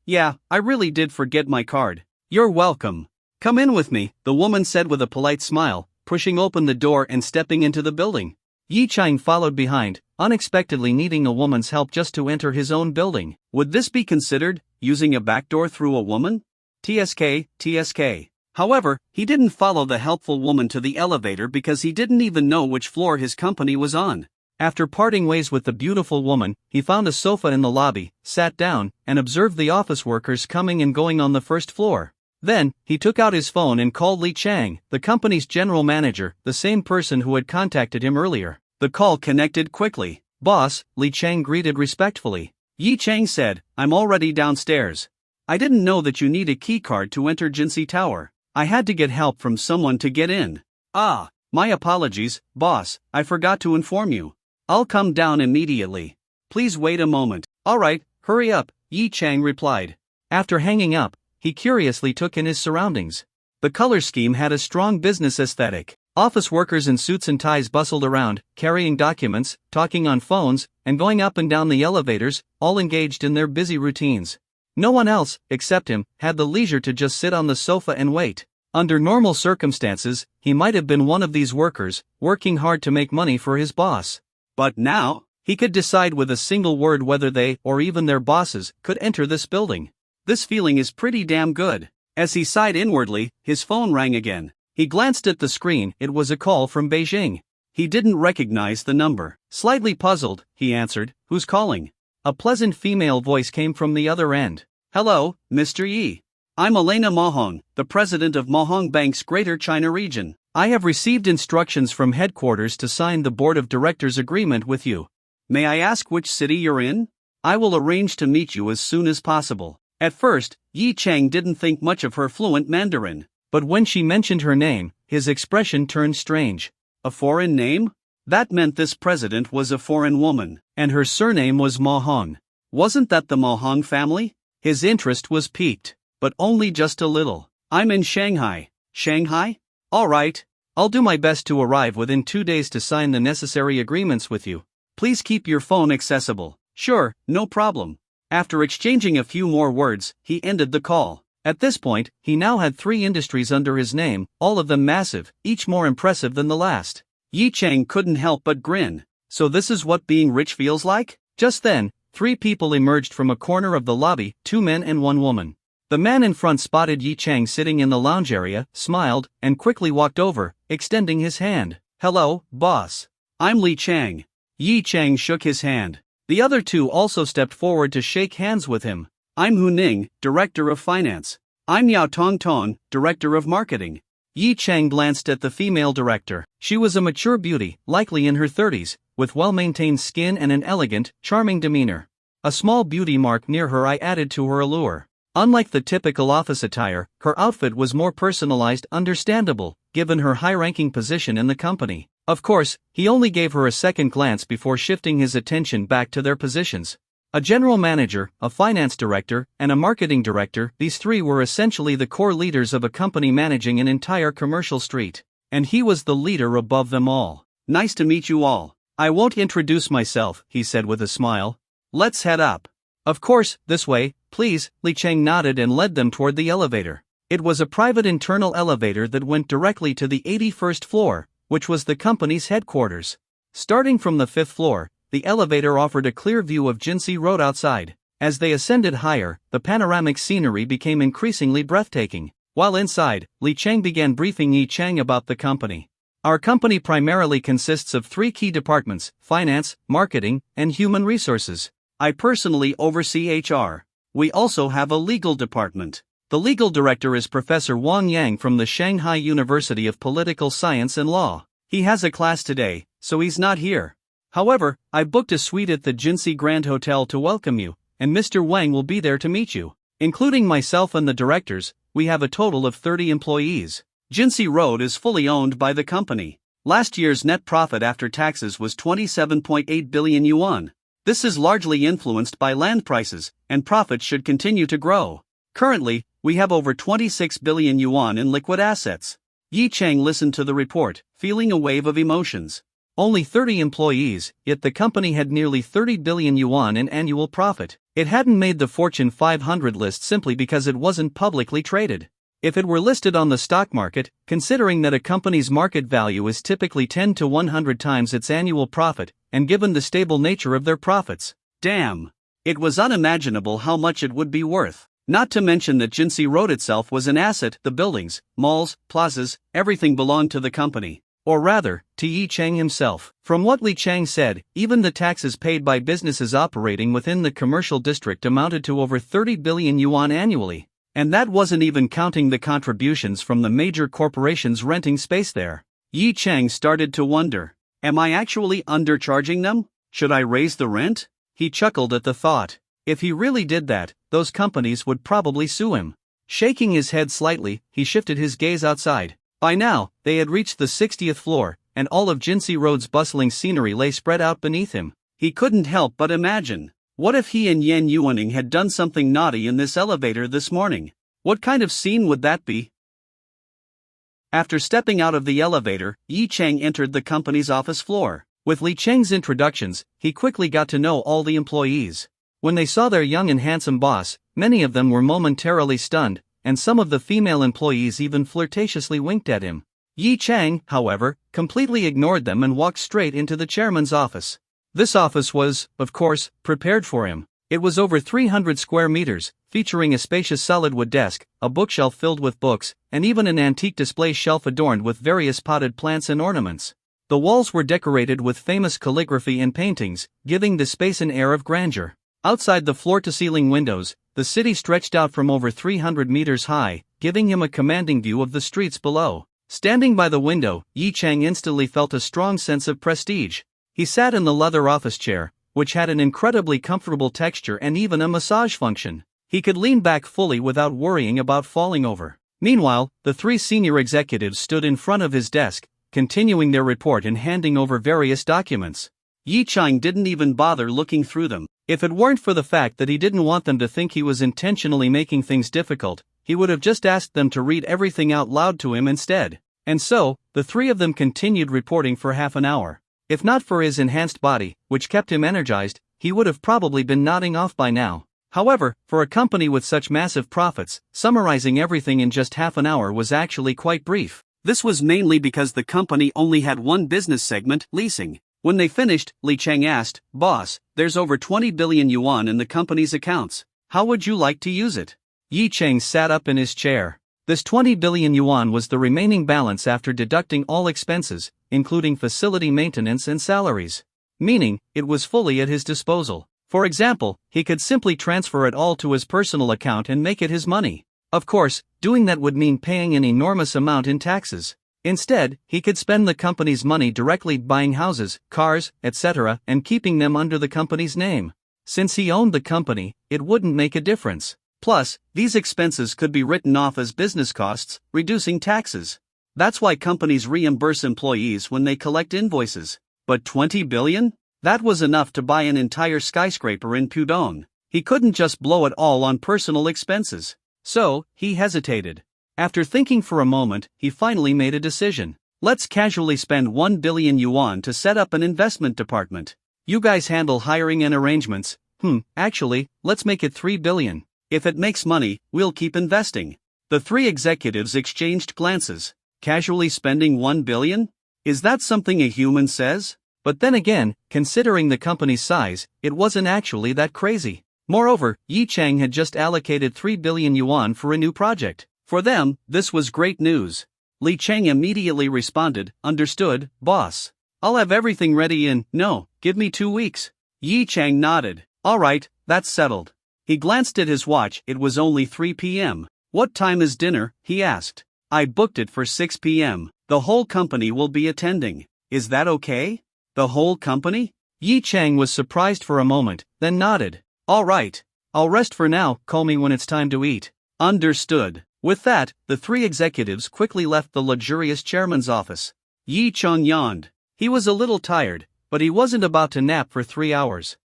yeah, I really did forget my card." "You're welcome. Come in with me," the woman said with a polite smile, pushing open the door and stepping into the building. Yi Chang followed behind, unexpectedly needing a woman's help just to enter his own building. Would this be considered using a backdoor through a woman? TSK. However, he didn't follow the helpful woman to the elevator because he didn't even know which floor his company was on. After parting ways with the beautiful woman, he found a sofa in the lobby, sat down, and observed the office workers coming and going on the first floor. Then, he took out his phone and called Li Chang, the company's general manager, the same person who had contacted him earlier. The call connected quickly. "Boss," Li Chang greeted respectfully. Yi Chang said, "I'm already downstairs. I didn't know that you need a keycard to enter Jinsei Tower. I had to get help from someone to get in." "Ah, my apologies, boss, I forgot to inform you. I'll come down immediately. Please wait a moment." "Alright, hurry up," Yi Chang replied. After hanging up, he curiously took in his surroundings. The color scheme had a strong business aesthetic. Office workers in suits and ties bustled around, carrying documents, talking on phones, and going up and down the elevators, all engaged in their busy routines. No one else, except him, had the leisure to just sit on the sofa and wait. Under normal circumstances, he might have been one of these workers, working hard to make money for his boss. But now, he could decide with a single word whether they, or even their bosses, could enter this building. This feeling is pretty damn good. As he sighed inwardly, his phone rang again. He glanced at the screen. It was a call from Beijing. He didn't recognize the number. Slightly puzzled, he answered, "Who's calling?" A pleasant female voice came from the other end. "Hello, Mr. Yi. I'm Elena Mohong, the president of Mohong Bank's Greater China region. I have received instructions from headquarters to sign the board of directors agreement with you. May I ask which city you're in? I will arrange to meet you as soon as possible." At first, Yi Chang didn't think much of her fluent Mandarin, but when she mentioned her name, his expression turned strange. A foreign name? That meant this president was a foreign woman, and her surname was Mohong. Wasn't that the Mohong family? His interest was piqued, but only just a little. "I'm in Shanghai." "Shanghai? All right. I'll do my best to arrive within 2 days to sign the necessary agreements with you. Please keep your phone accessible." "Sure, no problem." After exchanging a few more words, he ended the call. At this point, he now had 3 industries under his name, all of them massive, each more impressive than the last. Yi Chang couldn't help but grin. So this is what being rich feels like? Just then, 3 people emerged from a corner of the lobby, 2 men and 1 woman. The man in front spotted Yi Chang sitting in the lounge area, smiled, and quickly walked over, extending his hand. "Hello, boss. I'm Li Chang." Yi Chang shook his hand. The other 2 also stepped forward to shake hands with him. I'm Hu Ning, Director of Finance. I'm Yao Tong Tong, Director of Marketing. Yi Chang glanced at the female director. She was a mature beauty, likely in her 30s, with well-maintained skin and an elegant, charming demeanor. A small beauty mark near her eye added to her allure. Unlike the typical office attire, her outfit was more personalized, understandable, given her high-ranking position in the company. Of course, he only gave her a second glance before shifting his attention back to their positions. A general manager, a finance director, and a marketing director, these three were essentially the core leaders of a company managing an entire commercial street. And he was the leader above them all. Nice to meet you all. I won't introduce myself, he said with a smile. Let's head up. Of course, this way, please, Li Chang nodded and led them toward the elevator. It was a private internal elevator that went directly to the 81st floor, which was the company's headquarters. Starting from the 5th floor, the elevator offered a clear view of Jinsei Road outside. As they ascended higher, the panoramic scenery became increasingly breathtaking. While inside, Li Chang began briefing Yi Chang about the company. Our company primarily consists of 3 key departments: finance, marketing, and human resources. I personally oversee HR. We also have a legal department. The legal director is Professor Wang Yang from the Shanghai University of Political Science and Law. He has a class today, so he's not here. However, I booked a suite at the Jinsei Grand Hotel to welcome you, and Mr. Wang will be there to meet you. Including myself and the directors, we have a total of 30 employees. Jinsei Road is fully owned by the company. Last year's net profit after taxes was 27.8 billion yuan. This is largely influenced by land prices, and profits should continue to grow. Currently, we have over 26 billion yuan in liquid assets. Yi Chang listened to the report, feeling a wave of emotions. Only 30 employees, yet the company had nearly 30 billion yuan in annual profit. It hadn't made the Fortune 500 list simply because it wasn't publicly traded. If it were listed on the stock market, considering that a company's market value is typically 10 to 100 times its annual profit, and given the stable nature of their profits, damn! It was unimaginable how much it would be worth. Not to mention that Jinsei Road itself was an asset. The buildings, malls, plazas, everything belonged to the company. Or rather, to Yi Chang himself. From what Li Chang said, even the taxes paid by businesses operating within the commercial district amounted to over 30 billion yuan annually. And that wasn't even counting the contributions from the major corporations renting space there. Yi Chang started to wonder, am I actually undercharging them? Should I raise the rent? He chuckled at the thought. If he really did that, those companies would probably sue him. Shaking his head slightly, he shifted his gaze outside. By now, they had reached the 60th floor, and all of Jinsei Road's bustling scenery lay spread out beneath him. He couldn't help but imagine. What if he and Yan Yuaning had done something naughty in this elevator this morning? What kind of scene would that be? After stepping out of the elevator, Yi Chang entered the company's office floor. With Li Chang's introductions, he quickly got to know all the employees. When they saw their young and handsome boss, many of them were momentarily stunned, and some of the female employees even flirtatiously winked at him. Yi Chang, however, completely ignored them and walked straight into the chairman's office. This office was, of course, prepared for him. It was over 300 square meters, featuring a spacious solid wood desk, a bookshelf filled with books, and even an antique display shelf adorned with various potted plants and ornaments. The walls were decorated with famous calligraphy and paintings, giving the space an air of grandeur. Outside the floor-to-ceiling windows, the city stretched out from over 300 meters high, giving him a commanding view of the streets below. Standing by the window, Yi Chang instantly felt a strong sense of prestige. He sat in the leather office chair, which had an incredibly comfortable texture and even a massage function. He could lean back fully without worrying about falling over. Meanwhile, the 3 senior executives stood in front of his desk, continuing their report and handing over various documents. Yi Chang didn't even bother looking through them. If it weren't for the fact that he didn't want them to think he was intentionally making things difficult, he would have just asked them to read everything out loud to him instead. And so, the 3 of them continued reporting for half an hour. If not for his enhanced body, which kept him energized, he would have probably been nodding off by now. However, for a company with such massive profits, summarizing everything in just half an hour was actually quite brief. This was mainly because the company only had one business segment, leasing. When they finished, Li Chang asked, "Boss, there's over 20 billion yuan in the company's accounts. How would you like to use it?" Yi Chang sat up in his chair. This 20 billion yuan was the remaining balance after deducting all expenses, including facility maintenance and salaries. Meaning, it was fully at his disposal. For example, he could simply transfer it all to his personal account and make it his money. Of course, doing that would mean paying an enormous amount in taxes. Instead, he could spend the company's money directly buying houses, cars, etc., and keeping them under the company's name. Since he owned the company, it wouldn't make a difference. Plus, these expenses could be written off as business costs, reducing taxes. That's why companies reimburse employees when they collect invoices. But 20 billion? That was enough to buy an entire skyscraper in Pudong. He couldn't just blow it all on personal expenses. So, he hesitated. After thinking for a moment, he finally made a decision. Let's casually spend 1 billion yuan to set up an investment department. You guys handle hiring and arrangements. Actually, let's make it 3 billion. If it makes money, we'll keep investing. The three executives exchanged glances. Casually spending 1 billion? Is that something a human says? But then again, considering the company's size, it wasn't actually that crazy. Moreover, Yi Chang had just allocated 3 billion yuan for a new project. For them, this was great news. Li Chang immediately responded, "Understood, boss. I'll have everything ready in, give me 2 weeks." Yi Chang nodded. "Alright, that's settled." He glanced at his watch, it was only 3 p.m. "What time is dinner?" he asked. "I booked it for 6 p.m. The whole company will be attending. Is that okay?" "The whole company?" Yi Chang was surprised for a moment, then nodded. "Alright. I'll rest for now, call me when it's time to eat." "Understood." With that, the three executives quickly left the luxurious chairman's office. Yi Chang yawned. He was a little tired, but he wasn't about to nap for 3 hours.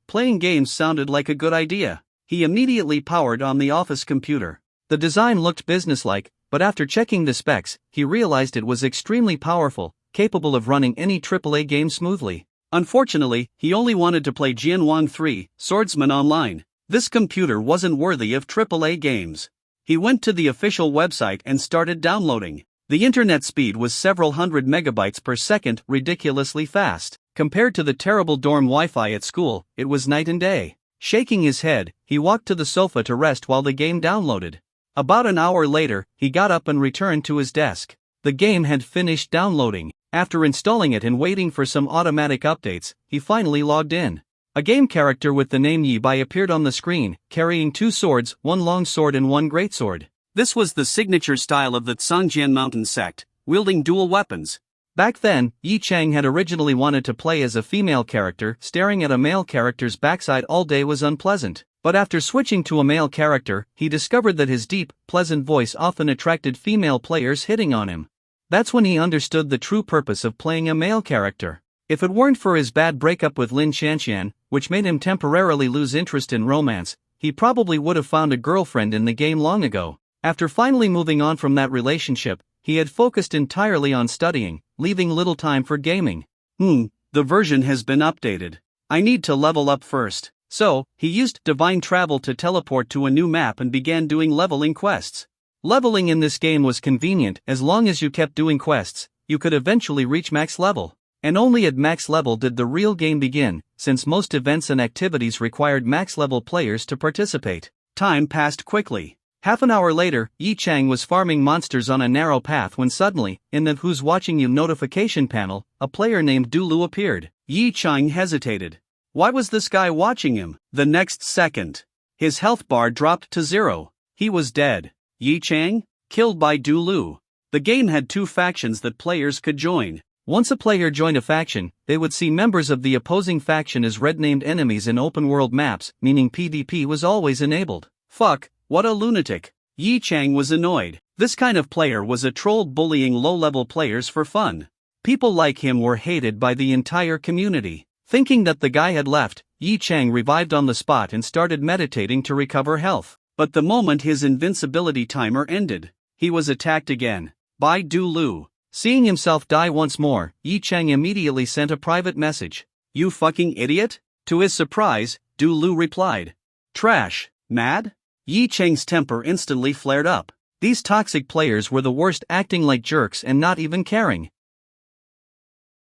Playing games sounded like a good idea. He immediately powered on the office computer. The design looked businesslike, but after checking the specs, he realized it was extremely powerful, capable of running any AAA game smoothly. Unfortunately, he only wanted to play Jianwang 3, Swordsman Online. This computer wasn't worthy of AAA games. He went to the official website and started downloading. The internet speed was several hundred megabytes per second, ridiculously fast. Compared to the terrible dorm Wi-Fi at school, it was night and day. Shaking his head, he walked to the sofa to rest while the game downloaded. About an hour later, he got up and returned to his desk. The game had finished downloading. After installing it and waiting for some automatic updates, he finally logged in. A game character with the name Yi Bai appeared on the screen, carrying 2 swords, 1 long sword and 1 greatsword. This was the signature style of the Tsangjian Mountain sect, wielding dual weapons. Back then, Yi Chang had originally wanted to play as a female character. Staring at a male character's backside all day was unpleasant. But after switching to a male character, he discovered that his deep, pleasant voice often attracted female players hitting on him. That's when he understood the true purpose of playing a male character. If it weren't for his bad breakup with Lin Xianxian, which made him temporarily lose interest in romance, he probably would have found a girlfriend in the game long ago. After finally moving on from that relationship, he had focused entirely on studying, leaving little time for gaming. The version has been updated. I need to level up first. So, he used divine travel to teleport to a new map and began doing leveling quests. Leveling in this game was convenient. As long as you kept doing quests, you could eventually reach max level. And only at max level did the real game begin, since most events and activities required max level players to participate. Time passed quickly. Half an hour later, Yi Chang was farming monsters on a narrow path when suddenly, in the Who's Watching You notification panel, a player named Dulu appeared. Yi Chang hesitated. Why was this guy watching him? The next second, his health bar dropped to 0. He was dead. Yi Chang? Killed by Dulu. The game had 2 factions that players could join. Once a player joined a faction, they would see members of the opposing faction as red-named enemies in open-world maps, meaning PvP was always enabled. Fuck, what a lunatic. Yi Chang was annoyed. This kind of player was a troll bullying low-level players for fun. People like him were hated by the entire community. Thinking that the guy had left, Yi Chang revived on the spot and started meditating to recover health. But the moment his invincibility timer ended, he was attacked again by Dulu. Seeing himself die once more, Yi Chang immediately sent a private message. "You fucking idiot?" To his surprise, Dulu replied. "Trash, mad?" Yi Chang's temper instantly flared up. These toxic players were the worst, acting like jerks and not even caring.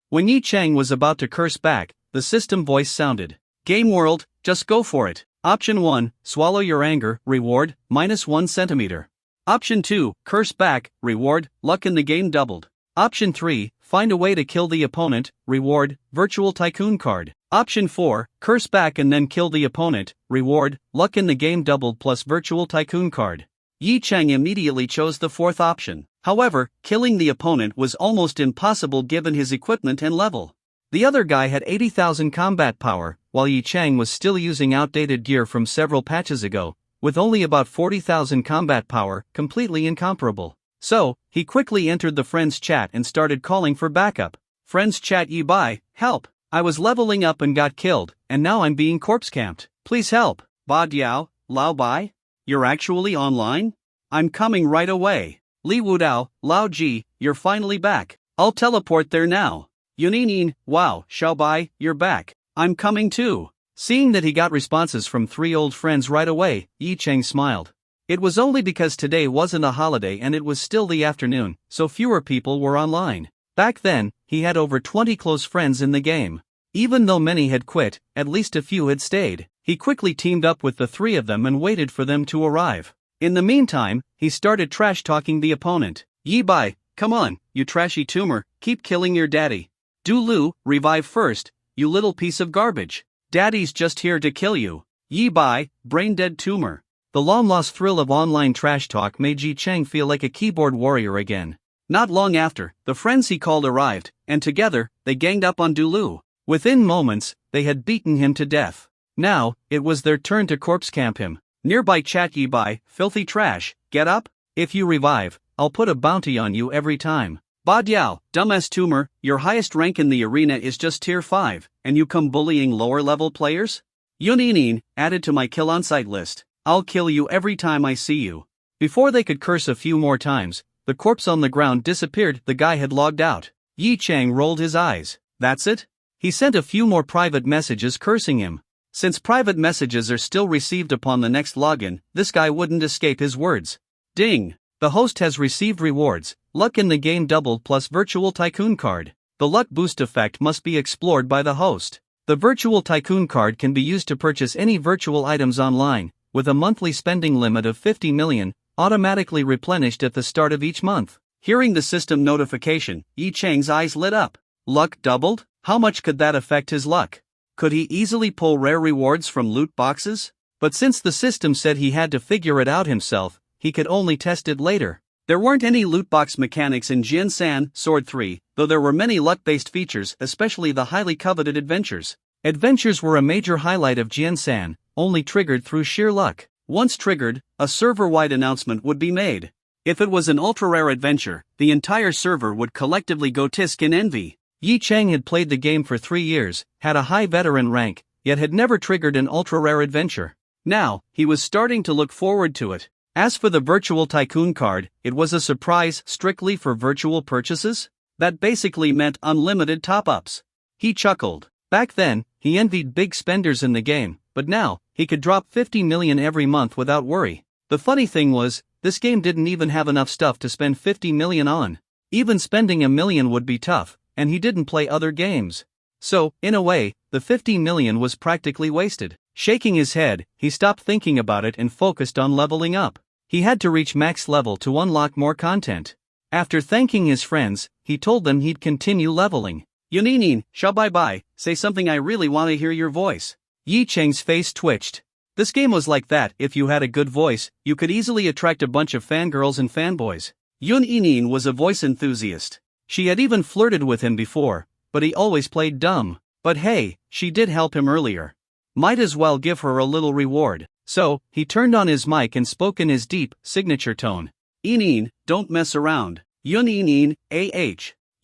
When Yi Chang was about to curse back, the system voice sounded. "Game world, just go for it. Option 1, swallow your anger, reward, -1 centimeter. Option 2, curse back, reward, luck in the game doubled. Option 3, find a way to kill the opponent, reward, virtual tycoon card." Option 4, curse back and then kill the opponent. Reward, luck in the game doubled plus virtual tycoon card. Yi Chang immediately chose the fourth option. However, killing the opponent was almost impossible given his equipment and level. The other guy had 80,000 combat power, while Yi Chang was still using outdated gear from several patches ago, with only about 40,000 combat power, completely incomparable. So, he quickly entered the friends chat and started calling for backup. Friends chat, Yi Bai, help! I was leveling up and got killed, and now I'm being corpse camped. Please help. Ba Diao, Lao Bai? You're actually online? I'm coming right away. Li Wudao, Lao Ji, you're finally back. I'll teleport there now. Yuninin, wow, Xiao Bai, you're back. I'm coming too. Seeing that he got responses from 3 old friends right away, Yi Chang smiled. It was only because today wasn't a holiday and it was still the afternoon, so fewer people were online. Back then, he had over 20 close friends in the game. Even though many had quit, at least a few had stayed. He quickly teamed up with the 3 of them and waited for them to arrive. In the meantime, he started trash-talking the opponent. Yi Bai, come on, you trashy tumor, keep killing your daddy. Du Lu, revive first, you little piece of garbage. Daddy's just here to kill you. Yi Bai, brain-dead tumor. The long-lost thrill of online trash talk made Yi Chang feel like a keyboard warrior again. Not long after, the friends he called arrived, and together, they ganged up on Du Lu. Within moments, they had beaten him to death. Now, it was their turn to corpse camp him. Nearby chat, Yi Bai, filthy trash, get up? If you revive, I'll put a bounty on you every time. Ba Diao, dumbass tumor, your highest rank in the arena is just tier 5, and you come bullying lower level players? Yuninin, added to my kill on sight list. I'll kill you every time I see you. Before they could curse a few more times, the corpse on the ground disappeared. The guy had logged out. Yi Chang rolled his eyes. That's it? He sent a few more private messages cursing him. Since private messages are still received upon the next login, this guy wouldn't escape his words. Ding! The host has received rewards, luck in the game doubled plus virtual tycoon card. The luck boost effect must be explored by the host. The virtual tycoon card can be used to purchase any virtual items online, with a monthly spending limit of 50 million, automatically replenished at the start of each month. Hearing the system notification, Yi Chang's eyes lit up. Luck doubled? How much could that affect his luck? Could he easily pull rare rewards from loot boxes? But since the system said he had to figure it out himself, he could only test it later. There weren't any loot box mechanics in Jian San Sword 3, though there were many luck-based features, especially the highly coveted adventures. Adventures were a major highlight of Jian San, only triggered through sheer luck. Once triggered, a server-wide announcement would be made. If it was an ultra-rare adventure, the entire server would collectively go tisk in envy. Yi Chang had played the game for 3 years, had a high veteran rank, yet had never triggered an ultra-rare adventure. Now, he was starting to look forward to it. As for the virtual tycoon card, it was a surprise strictly for virtual purchases? That basically meant unlimited top-ups. He chuckled. Back then, he envied big spenders in the game, but now, he could drop 50 million every month without worry. The funny thing was, this game didn't even have enough stuff to spend 50 million on. Even spending $1 million would be tough, and he didn't play other games. So, in a way, the 50 million was practically wasted. Shaking his head, he stopped thinking about it and focused on leveling up. He had to reach max level to unlock more content. After thanking his friends, he told them he'd continue leveling. Yuninin, Xiao Bai Bai, say something, I really want to hear your voice. Yi Chang's face twitched. This game was like that. If you had a good voice, you could easily attract a bunch of fangirls and fanboys. Yuninin was a voice enthusiast. She had even flirted with him before, but he always played dumb. But hey, she did help him earlier. Might as well give her a little reward. So, he turned on his mic and spoke in his deep, signature tone. Yuninin, don't mess around. Yuninin,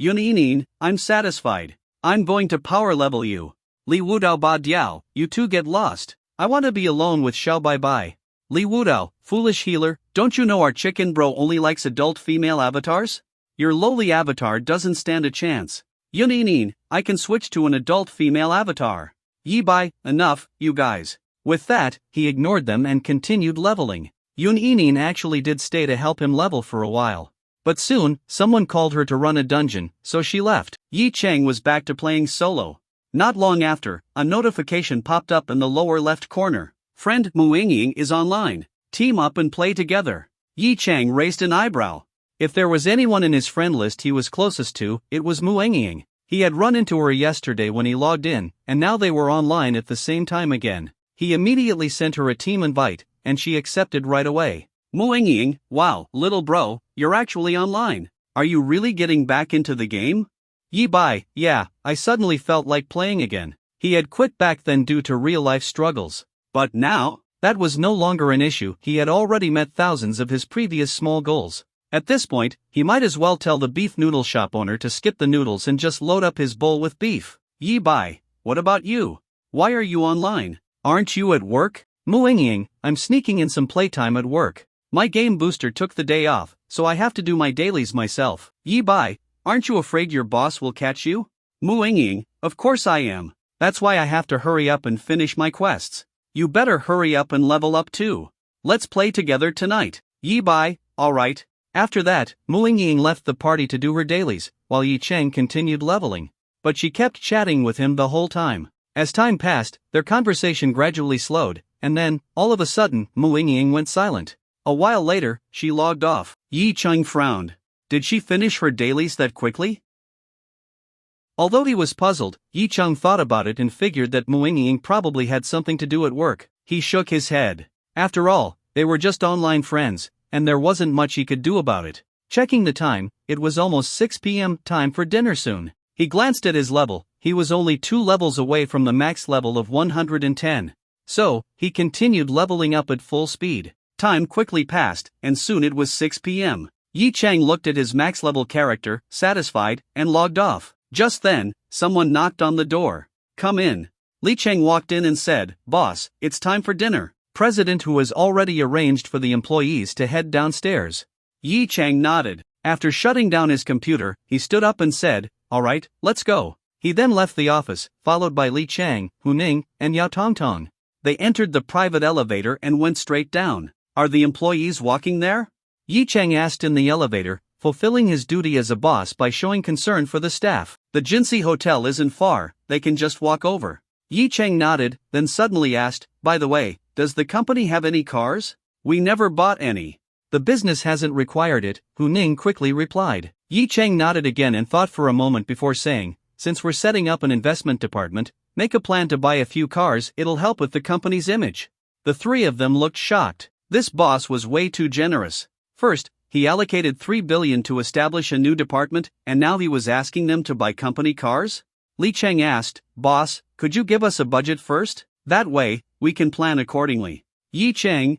Yuninin, I'm satisfied. I'm going to power level you. Li Wudao Ba Diao, you two get lost. I want to be alone with Xiao Bai Bai. Li Wudao, foolish healer, don't you know our chicken bro only likes adult female avatars? Your lowly avatar doesn't stand a chance. Yuninin, I can switch to an adult female avatar. Yi Bai, enough, you guys. With that, he ignored them and continued leveling. Yuninin actually did stay to help him level for a while. But soon, someone called her to run a dungeon, so she left. Yi Chang was back to playing solo. Not long after, a notification popped up in the lower left corner. Friend Mu Yingying is online. Team up and play together. Yi Chang raised an eyebrow. If there was anyone in his friend list he was closest to, it was Mu Yingying. He had run into her yesterday when he logged in, and now they were online at the same time again. He immediately sent her a team invite, and she accepted right away. Muing, wow, little bro, you're actually online. Are you really getting back into the game? Yi bai, yeah, I suddenly felt like playing again. He had quit back then due to real-life struggles. But now, that was no longer an issue. He had already met thousands of his previous small goals. At this point, he might as well tell the beef noodle shop owner to skip the noodles and just load up his bowl with beef. Yi bai, what about you? Why are you online? Aren't you at work? Muing, I'm sneaking in some playtime at work. My game booster took the day off, so I have to do my dailies myself. Yi bai, aren't you afraid your boss will catch you? Muing, of course I am. That's why I have to hurry up and finish my quests. You better hurry up and level up too. Let's play together tonight. Yi bai, alright. After that, Muing left the party to do her dailies, while Yi Cheng continued leveling. But she kept chatting with him the whole time. As time passed, their conversation gradually slowed, and then, all of a sudden, Muing went silent. A while later, she logged off. Yi Cheng frowned. Did she finish her dailies that quickly? Although he was puzzled, Yi Cheng thought about it and figured that Muing probably had something to do at work. He shook his head. After all, they were just online friends, and there wasn't much he could do about it. Checking the time, it was almost 6 p.m. time for dinner soon. He glanced at his level. He was only 2 levels away from the max level of 110. So, he continued leveling up at full speed. Time quickly passed, and soon it was 6 p.m. Yi Cheng looked at his max level character, satisfied, and logged off. Just then, someone knocked on the door. Come in. Li Cheng walked in and said, Boss, it's time for dinner. President who has already arranged for the employees to head downstairs. Yi Cheng nodded. After shutting down his computer, he stood up and said, Alright, let's go. He then left the office, followed by Li Cheng, Hu Ning, and Yao Tongtong. They entered the private elevator and went straight down. Are the employees walking there? Yi Cheng asked in the elevator, fulfilling his duty as a boss by showing concern for the staff. The Jinsei Hotel isn't far, they can just walk over. Yi Cheng nodded, then suddenly asked, By the way, does the company have any cars? We never bought any. The business hasn't required it, Hu Ning quickly replied. Yi Cheng nodded again and thought for a moment before saying, Since we're setting up an investment department, make a plan to buy a few cars, it'll help with the company's image. The three of them looked shocked. This boss was way too generous. First, he allocated 3 billion to establish a new department, and now he was asking them to buy company cars? Li Cheng asked, Boss, could you give us a budget first? That way, we can plan accordingly. Yi Cheng,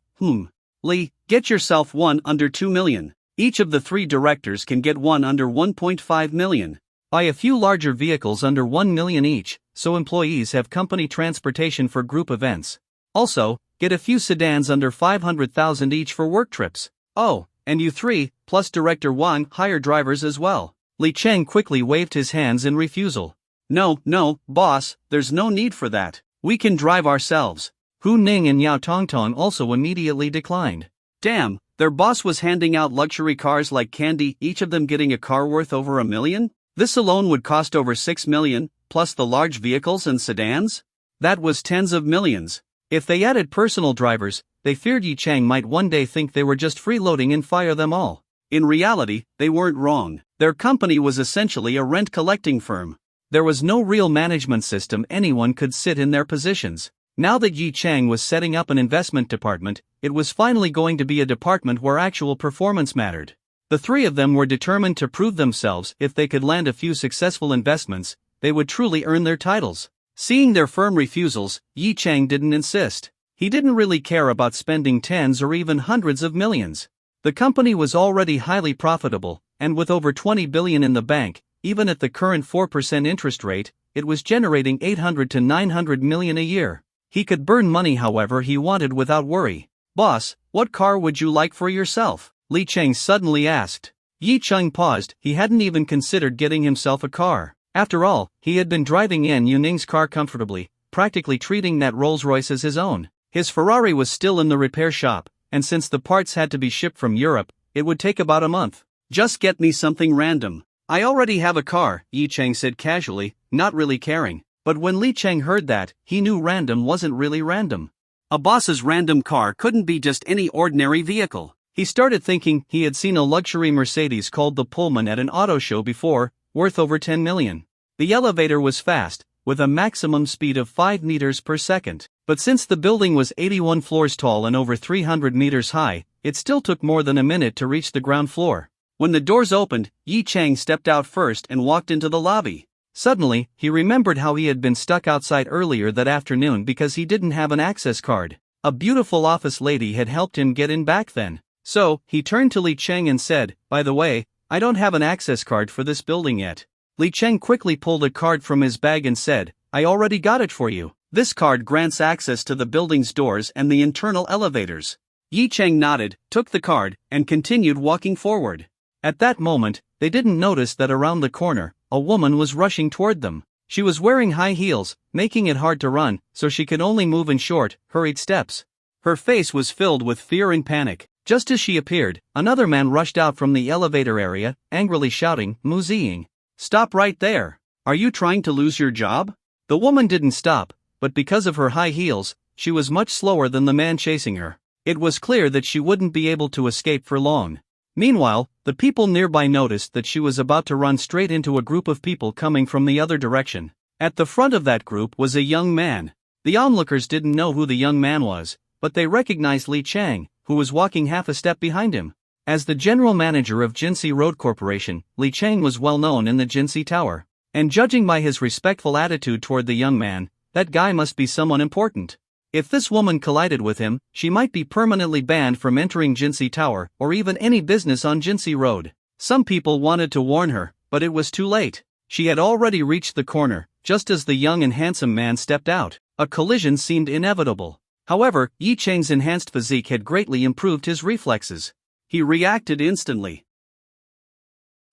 Li, get yourself one under 2 million. Each of the 3 directors can get one under 1.5 million. Buy a few larger vehicles under 1 million each, so employees have company transportation for group events. Also, get a few sedans under 500,000 each for work trips. Oh, and you 3, plus Director Wang, hire drivers as well. Li Cheng quickly waved his hands in refusal. No, boss, there's no need for that. We can drive ourselves. Hu Ning and Yao Tongtong also immediately declined. Damn, their boss was handing out luxury cars like candy, each of them getting a car worth over $1 million? This alone would cost over 6 million, plus the large vehicles and sedans? That was tens of millions. If they added personal drivers, they feared Yi Cheng might one day think they were just freeloading and fire them all. In reality, they weren't wrong. Their company was essentially a rent-collecting firm. There was no real management system anyone could sit in their positions. Now that Yi Cheng was setting up an investment department, it was finally going to be a department where actual performance mattered. The 3 of them were determined to prove themselves. If they could land a few successful investments, they would truly earn their titles. Seeing their firm refusals, Yi Cheng didn't insist. He didn't really care about spending tens or even hundreds of millions. The company was already highly profitable, and with over 20 billion in the bank, even at the current 4% interest rate, it was generating 800 to 900 million a year. He could burn money however he wanted without worry. Boss, what car would you like for yourself? Li Cheng suddenly asked. Yi Cheng paused. He hadn't even considered getting himself a car. After all, he had been driving in Yu Ning's car comfortably, practically treating that Rolls-Royce as his own. His Ferrari was still in the repair shop, and since the parts had to be shipped from Europe, it would take about a month. Just get me something random. I already have a car, Yi Cheng said casually, not really caring. But when Li Cheng heard that, he knew random wasn't really random. A boss's random car couldn't be just any ordinary vehicle. He started thinking he had seen a luxury Mercedes called the Pullman at an auto show before, worth over 10 million. The elevator was fast, with a maximum speed of 5 meters per second. But since the building was 81 floors tall and over 300 meters high, it still took more than a minute to reach the ground floor. When the doors opened, Yi Chang stepped out first and walked into the lobby. Suddenly, he remembered how he had been stuck outside earlier that afternoon because he didn't have an access card. A beautiful office lady had helped him get in back then. So, he turned to Li Cheng and said, "By the way, I don't have an access card for this building yet." Li Cheng quickly pulled a card from his bag and said, "I already got it for you. This card grants access to the building's doors and the internal elevators." Yi Cheng nodded, took the card, and continued walking forward. At that moment, they didn't notice that around the corner, a woman was rushing toward them. She was wearing high heels, making it hard to run, so she could only move in short, hurried steps. Her face was filled with fear and panic. Just as she appeared, another man rushed out from the elevator area, angrily shouting, "Muziing! Stop right there! Are you trying to lose your job?" The woman didn't stop, but because of her high heels, she was much slower than the man chasing her. It was clear that she wouldn't be able to escape for long. Meanwhile, the people nearby noticed that she was about to run straight into a group of people coming from the other direction. At the front of that group was a young man. The onlookers didn't know who the young man was, but they recognized Li Chang, who was walking half a step behind him. As the general manager of Jinsei Road Corporation, Li Chang was well known in the Jinsei Tower. And judging by his respectful attitude toward the young man, that guy must be someone important. If this woman collided with him, she might be permanently banned from entering Jinsei Tower or even any business on Jinsei Road. Some people wanted to warn her, but it was too late. She had already reached the corner, just as the young and handsome man stepped out. A collision seemed inevitable. However, Yi Cheng's enhanced physique had greatly improved his reflexes. He reacted instantly.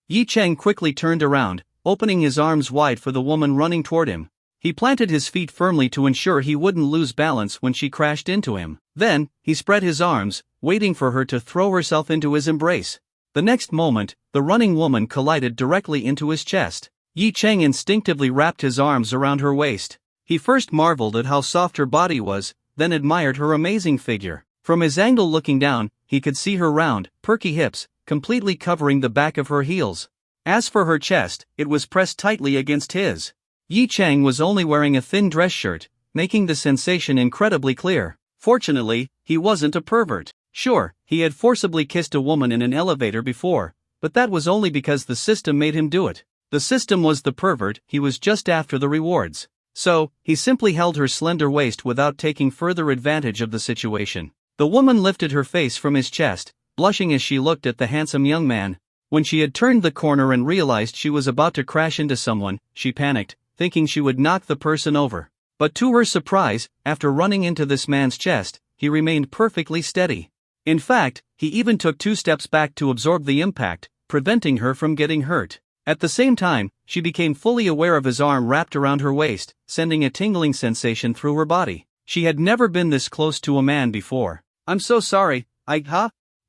Yi Cheng quickly turned around, opening his arms wide for the woman running toward him. He planted his feet firmly to ensure he wouldn't lose balance when she crashed into him. Then, he spread his arms, waiting for her to throw herself into his embrace. The next moment, the running woman collided directly into his chest. Yi Cheng instinctively wrapped his arms around her waist. He first marveled at how soft her body was, then admired her amazing figure. From his angle looking down, he could see her round, perky hips, completely covering the back of her heels. As for her chest, it was pressed tightly against his. Yi Cheng was only wearing a thin dress shirt, making the sensation incredibly clear. Fortunately, he wasn't a pervert. Sure, he had forcibly kissed a woman in an elevator before, but that was only because the system made him do it. The system was the pervert, he was just after the rewards. So, he simply held her slender waist without taking further advantage of the situation. The woman lifted her face from his chest, blushing as she looked at the handsome young man. When she had turned the corner and realized she was about to crash into someone, she panicked, thinking she would knock the person over. But to her surprise, after running into this man's chest, he remained perfectly steady. In fact, he even took 2 steps back to absorb the impact, preventing her from getting hurt. At the same time, she became fully aware of his arm wrapped around her waist, sending a tingling sensation through her body. She had never been this close to a man before. "I'm so sorry,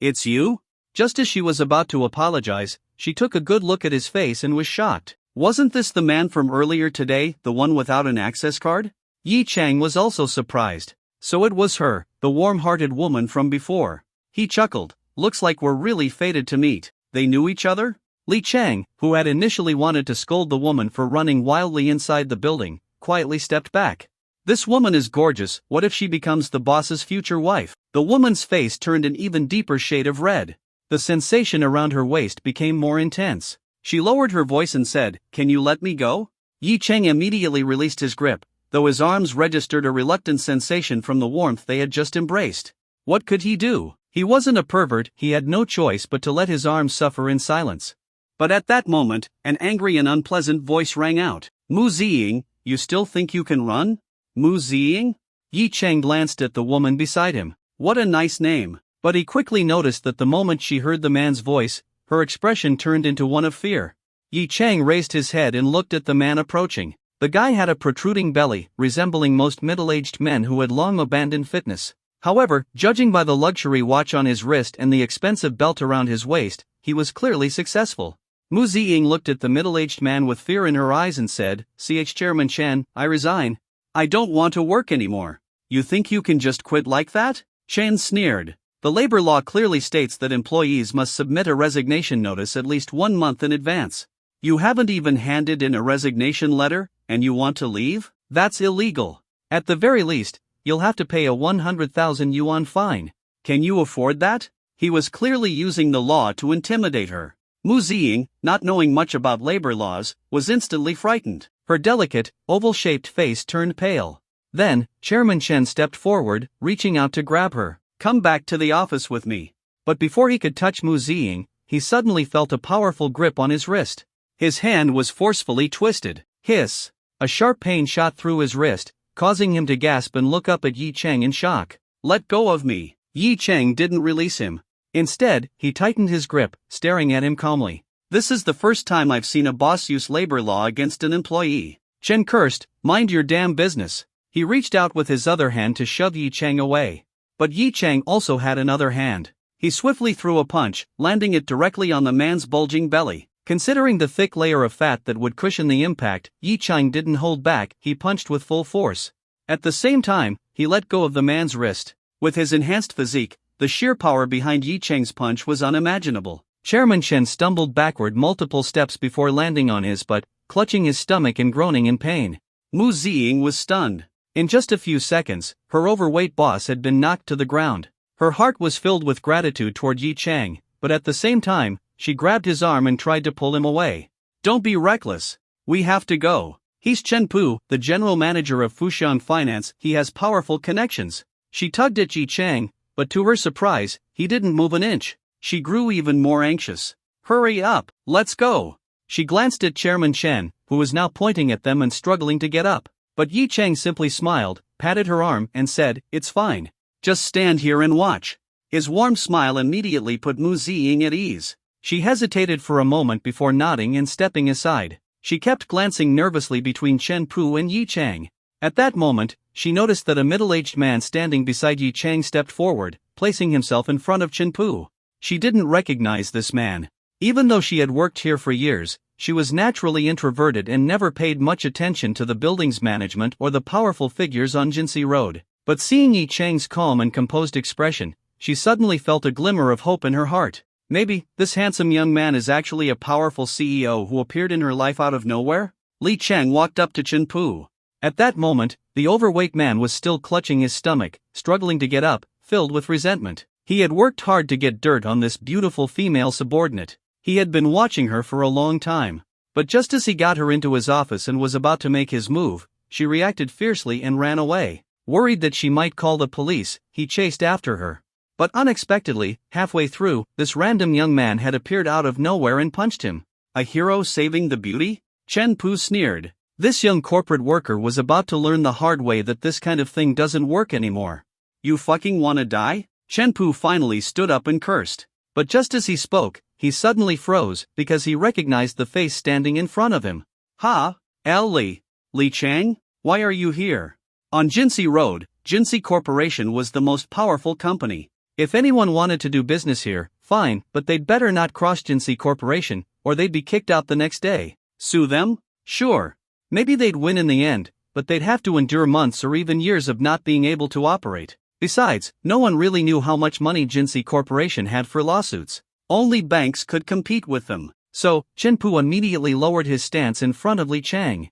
It's you?" Just as she was about to apologize, she took a good look at his face and was shocked. Wasn't this the man from earlier today, the one without an access card? Yi Chang was also surprised. So it was her, the warm-hearted woman from before. He chuckled. "Looks like we're really fated to meet." They knew each other? Li Chang, who had initially wanted to scold the woman for running wildly inside the building, quietly stepped back. This woman is gorgeous, what if she becomes the boss's future wife? The woman's face turned an even deeper shade of red. The sensation around her waist became more intense. She lowered her voice and said, "Can you let me go?" Yi Cheng immediately released his grip, though his arms registered a reluctant sensation from the warmth they had just embraced. What could he do? He wasn't a pervert, he had no choice but to let his arms suffer in silence. But at that moment, an angry and unpleasant voice rang out. "Mu Ziying, you still think you can run? Mu Ziying?" Yi Cheng glanced at the woman beside him. What a nice name. But he quickly noticed that the moment she heard the man's voice, her expression turned into one of fear. Yi Cheng raised his head and looked at the man approaching. The guy had a protruding belly, resembling most middle-aged men who had long abandoned fitness. However, judging by the luxury watch on his wrist and the expensive belt around his waist, he was clearly successful. Mu Ziying looked at the middle-aged man with fear in her eyes and said, Chairman Chen, I resign. I don't want to work anymore." "You think you can just quit like that?" Chen sneered. The labor law clearly states that employees must submit a resignation notice at least 1 month in advance. You haven't even handed in a resignation letter, and you want to leave? That's illegal. At the very least, you'll have to pay a 100,000 yuan fine. Can you afford that? He was clearly using the law to intimidate her. Mu Ziying, not knowing much about labor laws, was instantly frightened. Her delicate, oval-shaped face turned pale. Then, Chairman Chen stepped forward, reaching out to grab her. Come back to the office with me. But before he could touch Mu Ziying, he suddenly felt a powerful grip on his wrist. His hand was forcefully twisted. Hiss! A sharp pain shot through his wrist, causing him to gasp and look up at Yi Cheng in shock. Let go of me. Yi Cheng didn't release him. Instead, he tightened his grip, staring at him calmly. This is the first time I've seen a boss use labor law against an employee. Chen cursed, mind your damn business. He reached out with his other hand to shove Yi Cheng away. But Yi Cheng also had another hand. He swiftly threw a punch, landing it directly on the man's bulging belly. Considering the thick layer of fat that would cushion the impact, Yi Cheng didn't hold back, he punched with full force. At the same time, he let go of the man's wrist. With his enhanced physique, the sheer power behind Yi Cheng's punch was unimaginable. Chairman Chen stumbled backward multiple steps before landing on his butt, clutching his stomach and groaning in pain. Mu Ziying was stunned. In just a few seconds, her overweight boss had been knocked to the ground. Her heart was filled with gratitude toward Yi Cheng, but at the same time, she grabbed his arm and tried to pull him away. Don't be reckless. We have to go. He's Chen Pu, the general manager of Fushan Finance. He has powerful connections. She tugged at Yi Cheng, but to her surprise, he didn't move an inch. She grew even more anxious. Hurry up, let's go. She glanced at Chairman Chen, who was now pointing at them and struggling to get up. But Yi Cheng simply smiled, patted her arm, and said, It's fine. Just stand here and watch. His warm smile immediately put Mu Ziying at ease. She hesitated for a moment before nodding and stepping aside. She kept glancing nervously between Chen Pu and Yi Cheng. At that moment, she noticed that a middle-aged man standing beside Yi Cheng stepped forward, placing himself in front of Chen Pu. She didn't recognize this man. Even though she had worked here for years, she was naturally introverted and never paid much attention to the building's management or the powerful figures on Jinsei Road. But seeing Yi Cheng's calm and composed expression, she suddenly felt a glimmer of hope in her heart. Maybe, this handsome young man is actually a powerful CEO who appeared in her life out of nowhere? Li Cheng walked up to Chen Pu. At that moment, the overweight man was still clutching his stomach, struggling to get up, filled with resentment. He had worked hard to get dirt on this beautiful female subordinate. He had been watching her for a long time. But just as he got her into his office and was about to make his move, she reacted fiercely and ran away. Worried that she might call the police, he chased after her. But unexpectedly, halfway through, this random young man had appeared out of nowhere and punched him. A hero saving the beauty? Chen Pu sneered. This young corporate worker was about to learn the hard way that this kind of thing doesn't work anymore. You fucking wanna die? Chen Pu finally stood up and cursed. But just as he spoke, he suddenly froze because he recognized the face standing in front of him. Ha! Li Cheng? Why are you here? On Jinsei Road, Jinsei Corporation was the most powerful company. If anyone wanted to do business here, fine, but they'd better not cross Jinsei Corporation, or they'd be kicked out the next day. Sue them? Sure. Maybe they'd win in the end, but they'd have to endure months or even years of not being able to operate. Besides, no one really knew how much money Jinsei Corporation had for lawsuits. Only banks could compete with them. So, Chen Pu immediately lowered his stance in front of Li Cheng.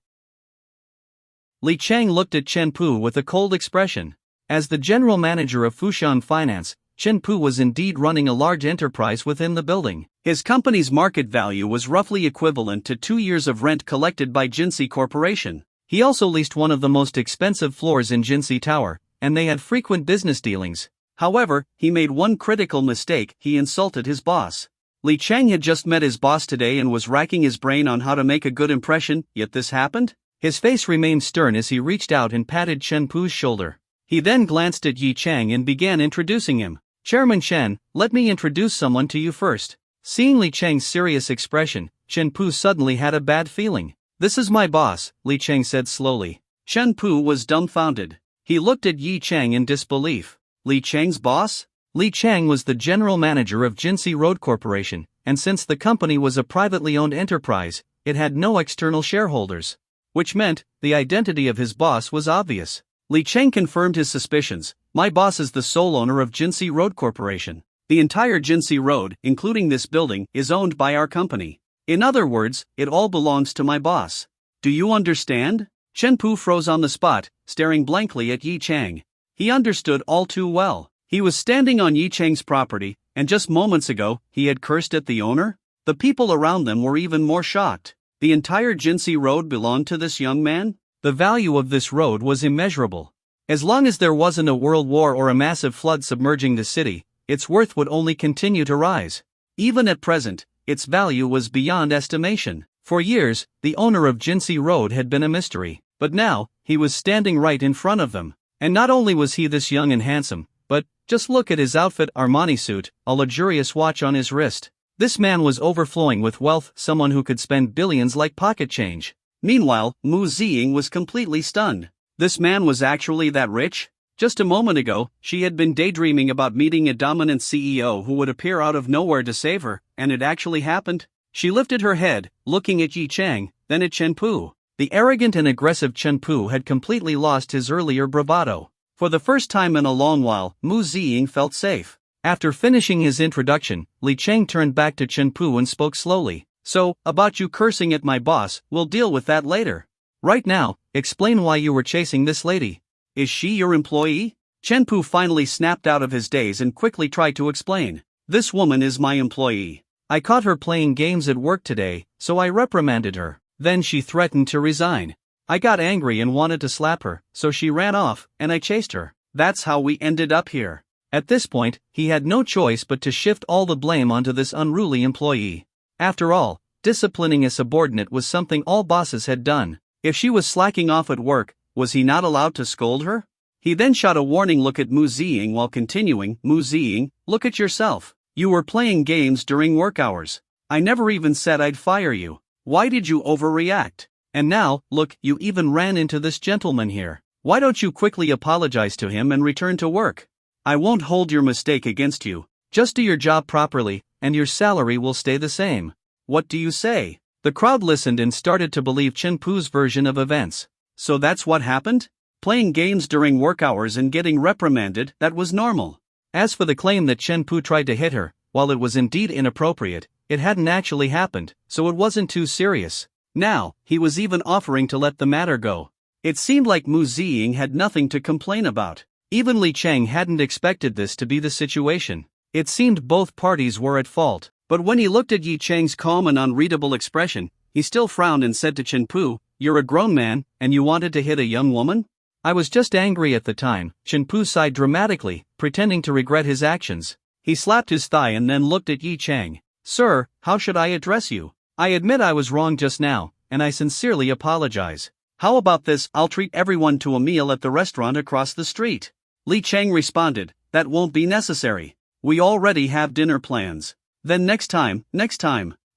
Li Cheng looked at Chen Pu with a cold expression. As the general manager of Fushan Finance, Chen Pu was indeed running a large enterprise within the building. His company's market value was roughly equivalent to 2 years of rent collected by Jinsei Corporation. He also leased one of the most expensive floors in Jinsei Tower, and they had frequent business dealings. However, he made one critical mistake: he insulted his boss. Li Cheng had just met his boss today and was racking his brain on how to make a good impression, yet this happened? His face remained stern as he reached out and patted Chen Pu's shoulder. He then glanced at Yi Cheng and began introducing him. Chairman Chen, let me introduce someone to you first. Seeing Li Cheng's serious expression, Chen Pu suddenly had a bad feeling. This is my boss, Li Cheng said slowly. Chen Pu was dumbfounded. He looked at Yi Cheng in disbelief. Li Cheng's boss? Li Cheng was the general manager of Jinsei Road Corporation, and since the company was a privately owned enterprise, it had no external shareholders. Which meant, the identity of his boss was obvious. Li Cheng confirmed his suspicions. My boss is the sole owner of Jinsei Road Corporation. The entire Jinsei Road, including this building, is owned by our company. In other words, it all belongs to my boss. Do you understand? Chen Pu froze on the spot, staring blankly at Yi Chang. He understood all too well. He was standing on Yi Chang's property, and just moments ago, he had cursed at the owner? The people around them were even more shocked. The entire Jinsei Road belonged to this young man? The value of this road was immeasurable. As long as there wasn't a world war or a massive flood submerging the city, its worth would only continue to rise. Even at present, its value was beyond estimation. For years, the owner of Jinsei Road had been a mystery, but now, he was standing right in front of them. And not only was he this young and handsome, but, just look at his outfit, Armani suit, a luxurious watch on his wrist. This man was overflowing with wealth, someone who could spend billions like pocket change. Meanwhile, Mu Ziying was completely stunned. This man was actually that rich? Just a moment ago, she had been daydreaming about meeting a dominant CEO who would appear out of nowhere to save her, and it actually happened. She lifted her head, looking at Yi Chang, then at Chen Pu. The arrogant and aggressive Chen Pu had completely lost his earlier bravado. For the first time in a long while, Mu Ziying felt safe. After finishing his introduction, Li Cheng turned back to Chen Pu and spoke slowly. So, about you cursing at my boss, we'll deal with that later. Right now, explain why you were chasing this lady. Is she your employee? Chen Pu finally snapped out of his daze and quickly tried to explain. This woman is my employee. I caught her playing games at work today, so I reprimanded her. Then she threatened to resign. I got angry and wanted to slap her, so she ran off, and I chased her. That's how we ended up here. At this point, he had no choice but to shift all the blame onto this unruly employee. After all, disciplining a subordinate was something all bosses had done. If she was slacking off at work, was he not allowed to scold her? He then shot a warning look at Mu Ziying while continuing, Mu Ziying, look at yourself. You were playing games during work hours. I never even said I'd fire you. Why did you overreact? And now, look, you even ran into this gentleman here. Why don't you quickly apologize to him and return to work? I won't hold your mistake against you. Just do your job properly, and your salary will stay the same. What do you say? The crowd listened and started to believe Chen Pu's version of events. So that's what happened? Playing games during work hours and getting reprimanded, that was normal. As for the claim that Chen Pu tried to hit her, while it was indeed inappropriate, it hadn't actually happened, so it wasn't too serious. Now, he was even offering to let the matter go. It seemed like Mu Ziying had nothing to complain about. Even Li Cheng hadn't expected this to be the situation. It seemed both parties were at fault. But when he looked at Yi Cheng's calm and unreadable expression, he still frowned and said to Chen Pu, you're a grown man, and you wanted to hit a young woman? I was just angry at the time. Chen Pu sighed dramatically, pretending to regret his actions. He slapped his thigh and then looked at Yi Cheng. Sir, how should I address you? I admit I was wrong just now, and I sincerely apologize. How about this, I'll treat everyone to a meal at the restaurant across the street. Li Cheng responded, that won't be necessary. We already have dinner plans. Then next time,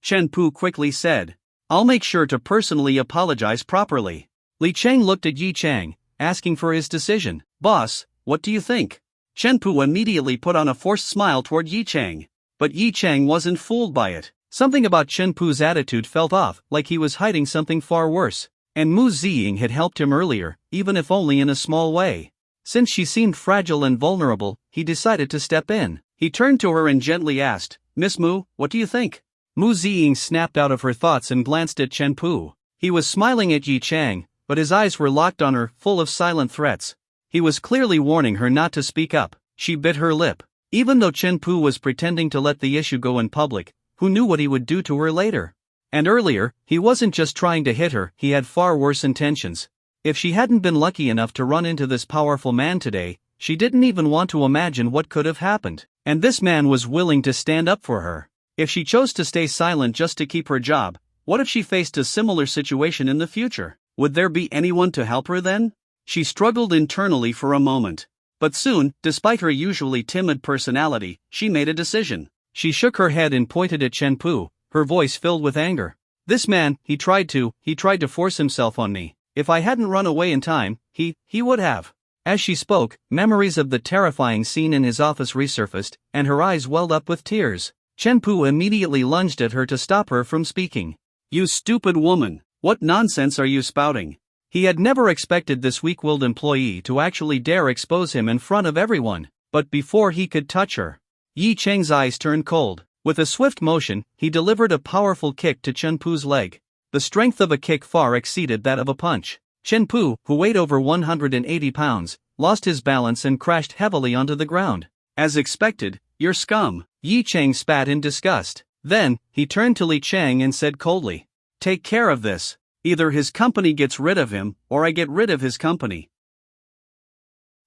Chen Pu quickly said. I'll make sure to personally apologize properly. Li Cheng looked at Yi Chang, asking for his decision. Boss, what do you think? Chen Pu immediately put on a forced smile toward Yi Chang. But Yi Chang wasn't fooled by it. Something about Chen Pu's attitude felt off, like he was hiding something far worse. And Mu Ziying had helped him earlier, even if only in a small way. Since she seemed fragile and vulnerable, he decided to step in. He turned to her and gently asked, Miss Mu, what do you think? Mu Ziying snapped out of her thoughts and glanced at Chen Pu. He was smiling at Yi Chang, but his eyes were locked on her, full of silent threats. He was clearly warning her not to speak up. She bit her lip. Even though Chen Pu was pretending to let the issue go in public, who knew what he would do to her later? And earlier, he wasn't just trying to hit her, he had far worse intentions. If she hadn't been lucky enough to run into this powerful man today, she didn't even want to imagine what could have happened. And this man was willing to stand up for her. If she chose to stay silent just to keep her job, what if she faced a similar situation in the future? Would there be anyone to help her then? She struggled internally for a moment. But soon, despite her usually timid personality, she made a decision. She shook her head and pointed at Chen Pu, her voice filled with anger. This man, he tried to force himself on me. If I hadn't run away in time, he would have. As she spoke, memories of the terrifying scene in his office resurfaced, and her eyes welled up with tears. Chen Pu immediately lunged at her to stop her from speaking. You stupid woman, what nonsense are you spouting? He had never expected this weak-willed employee to actually dare expose him in front of everyone, but before he could touch her, Yi Cheng's eyes turned cold. With a swift motion, he delivered a powerful kick to Chunpu's leg. The strength of a kick far exceeded that of a punch. Chunpu, who weighed over 180 pounds, lost his balance and crashed heavily onto the ground. As expected, "You're scum," Yi Chang spat in disgust. Then, he turned to Li Chang and said coldly, "Take care of this. Either his company gets rid of him, or I get rid of his company."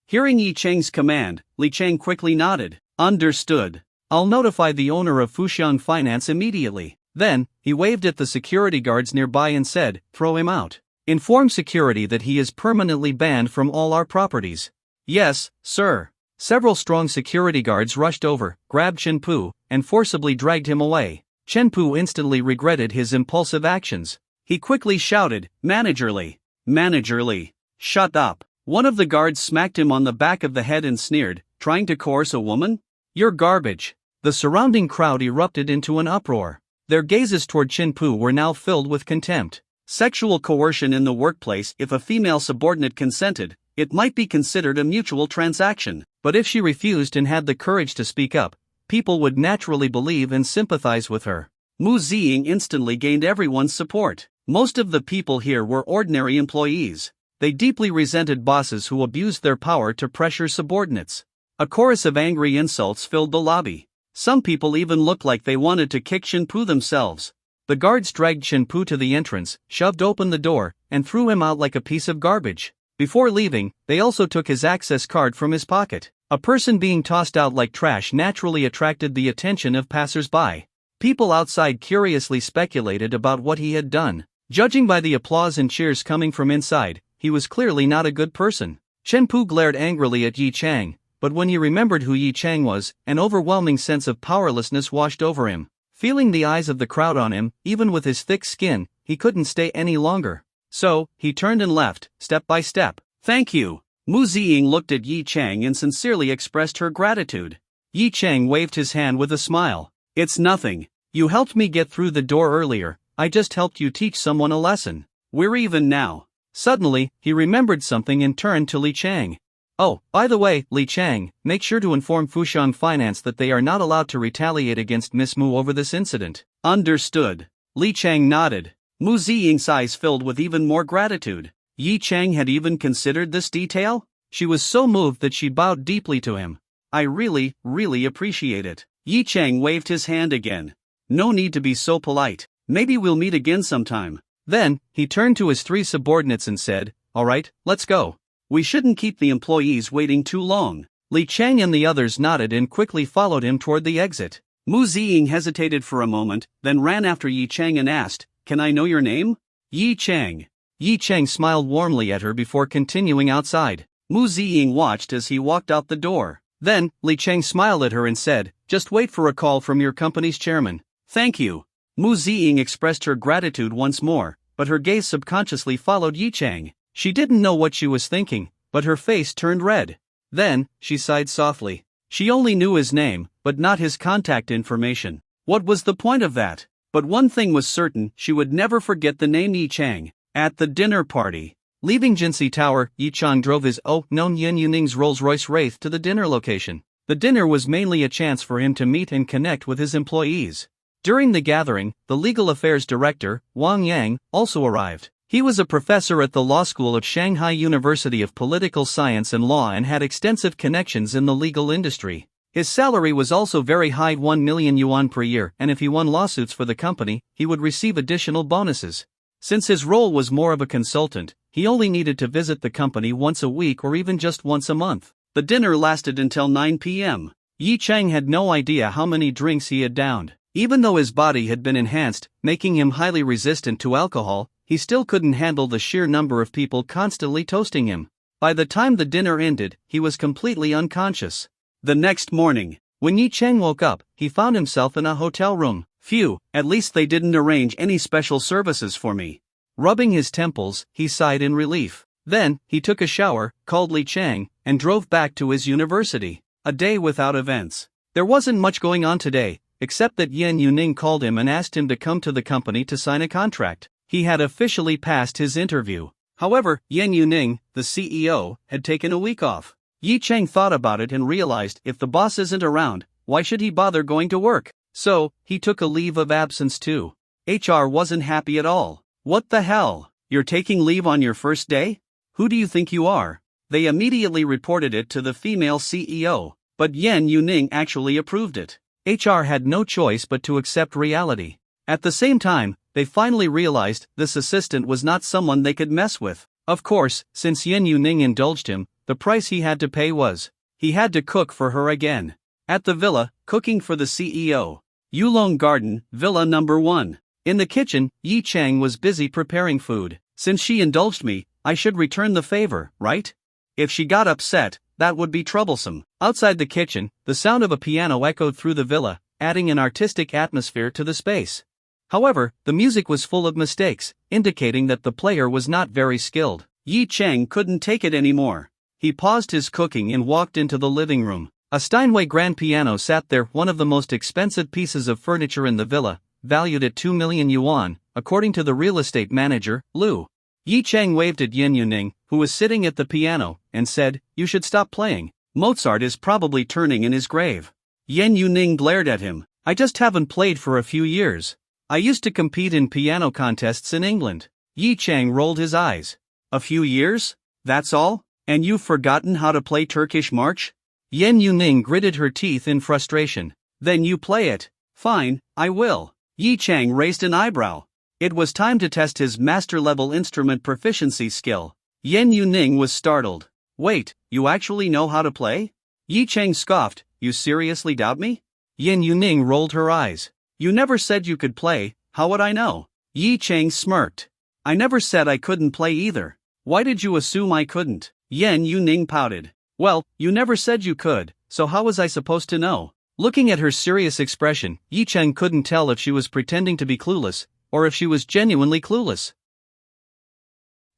Hearing Yi Chang's command, Li Chang quickly nodded. "Understood. I'll notify the owner of Fushan Finance immediately." Then, he waved at the security guards nearby and said, "Throw him out. Inform security that he is permanently banned from all our properties." "Yes, sir." Several strong security guards rushed over, grabbed Chunpu, and forcibly dragged him away. Chunpu instantly regretted his impulsive actions. He quickly shouted, "Manager Li, shut up." One of the guards smacked him on the back of the head and sneered, "Trying to coerce a woman? You're garbage." The surrounding crowd erupted into an uproar. Their gazes toward Chunpu were now filled with contempt. Sexual coercion in the workplace. If a female subordinate consented, it might be considered a mutual transaction, but if she refused and had the courage to speak up, people would naturally believe and sympathize with her. Mu Ziying instantly gained everyone's support. Most of the people here were ordinary employees. They deeply resented bosses who abused their power to pressure subordinates. A chorus of angry insults filled the lobby. Some people even looked like they wanted to kick Chunpu themselves. The guards dragged Chunpu to the entrance, shoved open the door, and threw him out like a piece of garbage. Before leaving, they also took his access card from his pocket. A person being tossed out like trash naturally attracted the attention of passers-by. People outside curiously speculated about what he had done. Judging by the applause and cheers coming from inside, he was clearly not a good person. Chunpu glared angrily at Yi Chang, but when he remembered who Yi Chang was, an overwhelming sense of powerlessness washed over him. Feeling the eyes of the crowd on him, even with his thick skin, he couldn't stay any longer. So, he turned and left, step by step. "Thank you." Mu Ziying looked at Yi Chang and sincerely expressed her gratitude. Yi Chang waved his hand with a smile. "It's nothing. You helped me get through the door earlier, I just helped you teach someone a lesson. We're even now." Suddenly, he remembered something and turned to Li Chang. "Oh, by the way, Li Chang, make sure to inform Fushan Finance that they are not allowed to retaliate against Miss Mu over this incident." "Understood." Li Chang nodded. Mu Ziying's eyes filled with even more gratitude. Yi Chang had even considered this detail? She was so moved that she bowed deeply to him. "I really appreciate it." Yi Chang waved his hand again. "No need to be so polite. Maybe we'll meet again sometime." Then, he turned to his three subordinates and said, "All right, let's go. We shouldn't keep the employees waiting too long." Li Chang and the others nodded and quickly followed him toward the exit. Mu Ziying hesitated for a moment, then ran after Yi Chang and asked, "Can I know your name?" "Yi Chang." Yi Chang smiled warmly at her before continuing outside. Mu Ziying watched as he walked out the door. Then, Li Chang smiled at her and said, "Just wait for a call from your company's chairman." "Thank you." Mu Ziying expressed her gratitude once more, but her gaze subconsciously followed Yi Chang. She didn't know what she was thinking, but her face turned red. Then, she sighed softly. She only knew his name, but not his contact information. What was the point of that? But one thing was certain, she would never forget the name Yi Chang. At the dinner party. Leaving Jinsei Tower, Yi Chang drove his known Yen Yuning's Rolls-Royce Wraith to the dinner location. The dinner was mainly a chance for him to meet and connect with his employees. During the gathering, the legal affairs director, Wang Yang, also arrived. He was a professor at the law school of Shanghai University of Political Science and Law and had extensive connections in the legal industry. His salary was also very high, 1 million yuan per year, and if he won lawsuits for the company, he would receive additional bonuses. Since his role was more of a consultant, he only needed to visit the company once a week or even just once a month. The dinner lasted until 9 p.m. Yi Chang had no idea how many drinks he had downed. Even though his body had been enhanced, making him highly resistant to alcohol, he still couldn't handle the sheer number of people constantly toasting him. By the time the dinner ended, he was completely unconscious. The next morning, when Yi Chang woke up, he found himself in a hotel room. Phew, at least they didn't arrange any special services for me. Rubbing his temples, he sighed in relief. Then, he took a shower, called Li Chang, and drove back to his university. A day without events. There wasn't much going on today, except that Yen Yuning called him and asked him to come to the company to sign a contract. He had officially passed his interview. However, Yen Yuning, the CEO, had taken a week off. Yi Chang thought about it and realized if the boss isn't around, why should he bother going to work? So, he took a leave of absence too. HR wasn't happy at all. What the hell? You're taking leave on your first day? Who do you think you are? They immediately reported it to the female CEO, but Yen Yuning actually approved it. HR had no choice but to accept reality. At the same time, they finally realized this assistant was not someone they could mess with. Of course, since Yen Yuning indulged him, the price he had to pay was he had to cook for her again. At the villa, cooking for the CEO. Yulong Garden, Villa Number 1. In the kitchen, Yi Chang was busy preparing food. Since she indulged me, I should return the favor, right? If she got upset, that would be troublesome. Outside the kitchen, the sound of a piano echoed through the villa, adding an artistic atmosphere to the space. However, the music was full of mistakes, indicating that the player was not very skilled. Yi Chang couldn't take it anymore. He paused his cooking and walked into the living room. A Steinway grand piano sat there, one of the most expensive pieces of furniture in the villa, valued at 2 million yuan, according to the real estate manager, Lu. Yi Chang waved at Yen Yuning, who was sitting at the piano, and said, "You should stop playing. Mozart is probably turning in his grave." Yen Yuning glared at him. "I just haven't played for a few years. I used to compete in piano contests in England." Yi Chang rolled his eyes. "A few years? That's all? And you've forgotten how to play Turkish march?" Yen Yuning gritted her teeth in frustration. "Then you play it." "Fine, I will." Yi Chang raised an eyebrow. It was time to test his master-level instrument proficiency skill. Yen Yuning was startled. "Wait, you actually know how to play?" Yi Chang scoffed. "You seriously doubt me?" Yen Yuning rolled her eyes. "You never said you could play, how would I know?" Yi Chang smirked. "I never said I couldn't play either. Why did you assume I couldn't?" Yen Yuning pouted. "Well, you never said you could, so how was I supposed to know?" Looking at her serious expression, Yi Chang couldn't tell if she was pretending to be clueless, or if she was genuinely clueless.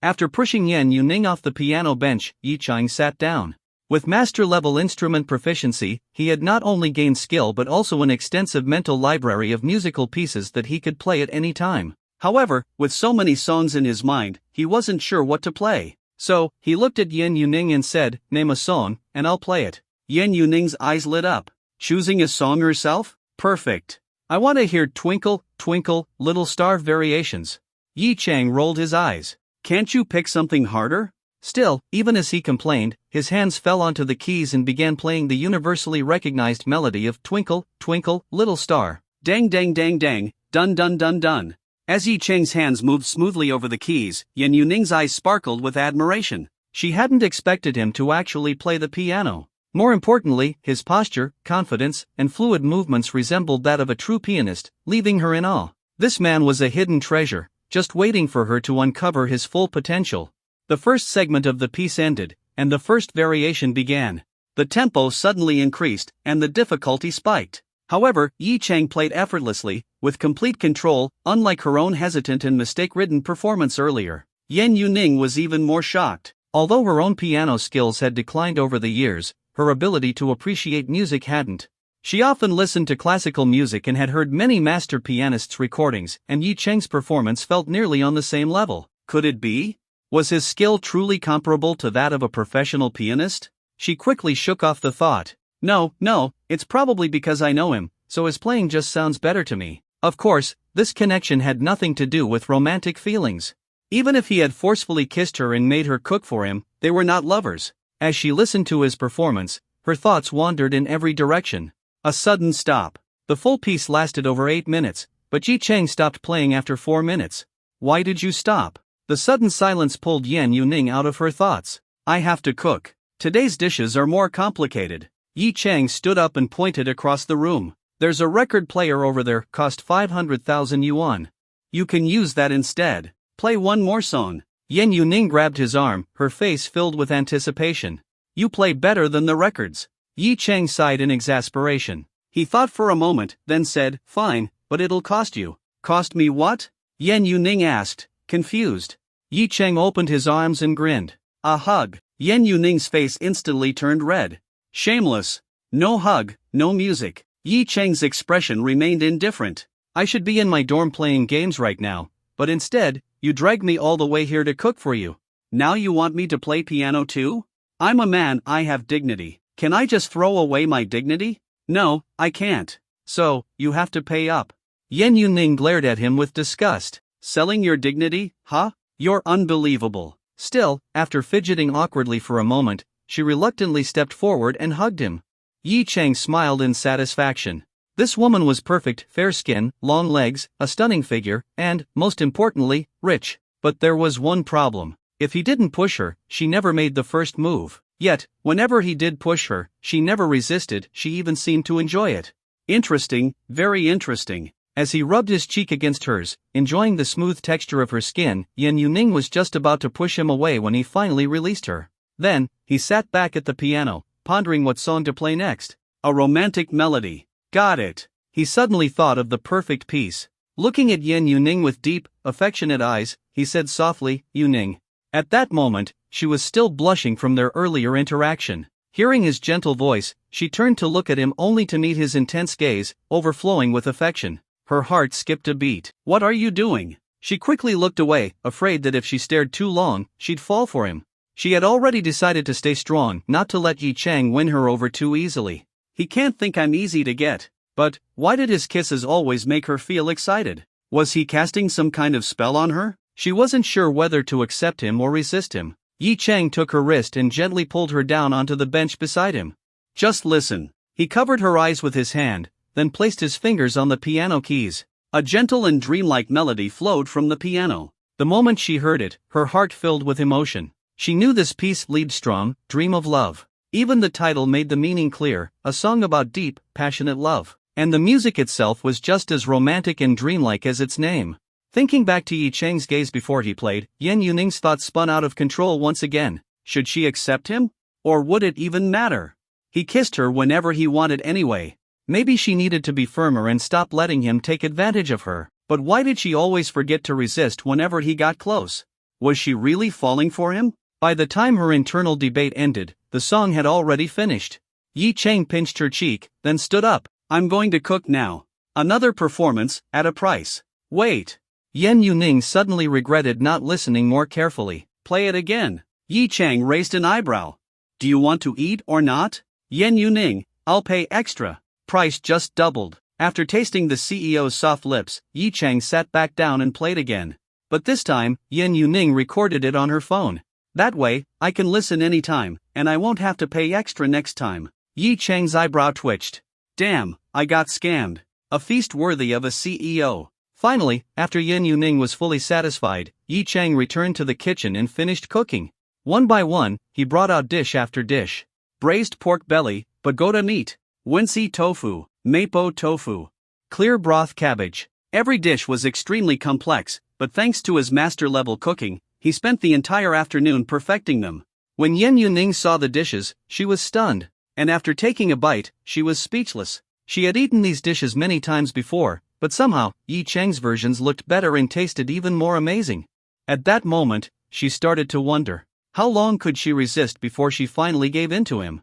After pushing Yen Yuning off the piano bench, Yi Chang sat down. With master-level instrument proficiency, he had not only gained skill but also an extensive mental library of musical pieces that he could play at any time. However, with so many songs in his mind, he wasn't sure what to play. So, he looked at Yen Yuning and said, "Name a song, and I'll play it." Yen Yuning's eyes lit up. "Choosing a song herself? Perfect. I want to hear Twinkle, Twinkle, Little Star variations." Yi Chang rolled his eyes. "Can't you pick something harder?" Still, even as he complained, his hands fell onto the keys and began playing the universally recognized melody of Twinkle, Twinkle, Little Star. Dang dang dang dang, dun dun dun dun. As Yi Chang's hands moved smoothly over the keys, Yen Yuning's eyes sparkled with admiration. She hadn't expected him to actually play the piano. More importantly, his posture, confidence, and fluid movements resembled that of a true pianist, leaving her in awe. This man was a hidden treasure, just waiting for her to uncover his full potential. The first segment of the piece ended, and the first variation began. The tempo suddenly increased, and the difficulty spiked. However, Yi Chang played effortlessly, with complete control, unlike her own hesitant and mistake-ridden performance earlier. Yen Yuning was even more shocked. Although her own piano skills had declined over the years, her ability to appreciate music hadn't. She often listened to classical music and had heard many master pianists' recordings, and Yi Chang's performance felt nearly on the same level. Could it be? Was his skill truly comparable to that of a professional pianist? She quickly shook off the thought. No, it's probably because I know him, so his playing just sounds better to me. Of course, this connection had nothing to do with romantic feelings. Even if he had forcefully kissed her and made her cook for him, they were not lovers. As she listened to his performance, her thoughts wandered in every direction. A sudden stop. The full piece lasted over 8 minutes, but Yi Chang stopped playing after 4 minutes. Why did you stop? The sudden silence pulled Yen Yuning out of her thoughts. I have to cook. Today's dishes are more complicated. Yi Chang stood up and pointed across the room. There's a record player over there, cost 500,000 yuan. You can use that instead. Play one more song. Yen Yuning grabbed his arm, her face filled with anticipation. You play better than the records. Yi Chang sighed in exasperation. He thought for a moment, then said, fine, but it'll cost you. Cost me what? Yen Yuning asked, confused. Yi Chang opened his arms and grinned. A hug. Yen Yuning's face instantly turned red. Shameless. No hug, no music. Yi Chang's expression remained indifferent. I should be in my dorm playing games right now, but instead, you dragged me all the way here to cook for you. Now you want me to play piano too? I'm a man, I have dignity. Can I just throw away my dignity? No, I can't. So, you have to pay up. Yen Yuning glared at him with disgust. Selling your dignity, huh? You're unbelievable. Still, after fidgeting awkwardly for a moment, she reluctantly stepped forward and hugged him. Yi Chang smiled in satisfaction. This woman was perfect, fair skin, long legs, a stunning figure, and, most importantly, rich. But there was one problem. If he didn't push her, she never made the first move. Yet, whenever he did push her, she never resisted, she even seemed to enjoy it. Interesting, very interesting. As he rubbed his cheek against hers, enjoying the smooth texture of her skin, Yen Yuning was just about to push him away when he finally released her. Then, he sat back at the piano, pondering what song to play next. A romantic melody. Got it. He suddenly thought of the perfect piece. Looking at Yen Yuning with deep, affectionate eyes, he said softly, Yuning. At that moment, she was still blushing from their earlier interaction. Hearing his gentle voice, she turned to look at him only to meet his intense gaze, overflowing with affection. Her heart skipped a beat. What are you doing? She quickly looked away, afraid that if she stared too long, she'd fall for him. She had already decided to stay strong, not to let Yi Chang win her over too easily. He can't think I'm easy to get. But, why did his kisses always make her feel excited? Was he casting some kind of spell on her? She wasn't sure whether to accept him or resist him. Yi Chang took her wrist and gently pulled her down onto the bench beside him. Just listen. He covered her eyes with his hand, then placed his fingers on the piano keys. A gentle and dreamlike melody flowed from the piano. The moment she heard it, her heart filled with emotion. She knew this piece, Liebstrom, Dream of Love. Even the title made the meaning clear, a song about deep, passionate love. And the music itself was just as romantic and dreamlike as its name. Thinking back to Yi Chang's gaze before he played, Yen Yuning's thoughts spun out of control once again. Should she accept him? Or would it even matter? He kissed her whenever he wanted anyway. Maybe she needed to be firmer and stop letting him take advantage of her. But why did she always forget to resist whenever he got close? Was she really falling for him? By the time her internal debate ended, the song had already finished. Yi Chang pinched her cheek, then stood up. I'm going to cook now. Another performance, at a price. Wait. Yen Yuning suddenly regretted not listening more carefully. Play it again. Yi Chang raised an eyebrow. Do you want to eat or not? Yen Yuning, I'll pay extra. Price just doubled. After tasting the CEO's soft lips, Yi Chang sat back down and played again. But this time, Yen Yuning recorded it on her phone. That way, I can listen anytime, and I won't have to pay extra next time. Yi Chang's eyebrow twitched. Damn, I got scammed. A feast worthy of a CEO. Finally, after Yen Yuning was fully satisfied, Yi Chang returned to the kitchen and finished cooking. One by one, he brought out dish after dish. Braised pork belly, pagoda meat, wensi tofu, mapo tofu, clear broth cabbage. Every dish was extremely complex, but thanks to his master-level cooking, he spent the entire afternoon perfecting them. When Yen Yuning saw the dishes, she was stunned. And after taking a bite, she was speechless. She had eaten these dishes many times before, but somehow, Yi Chang's versions looked better and tasted even more amazing. At that moment, she started to wonder, how long could she resist before she finally gave in to him?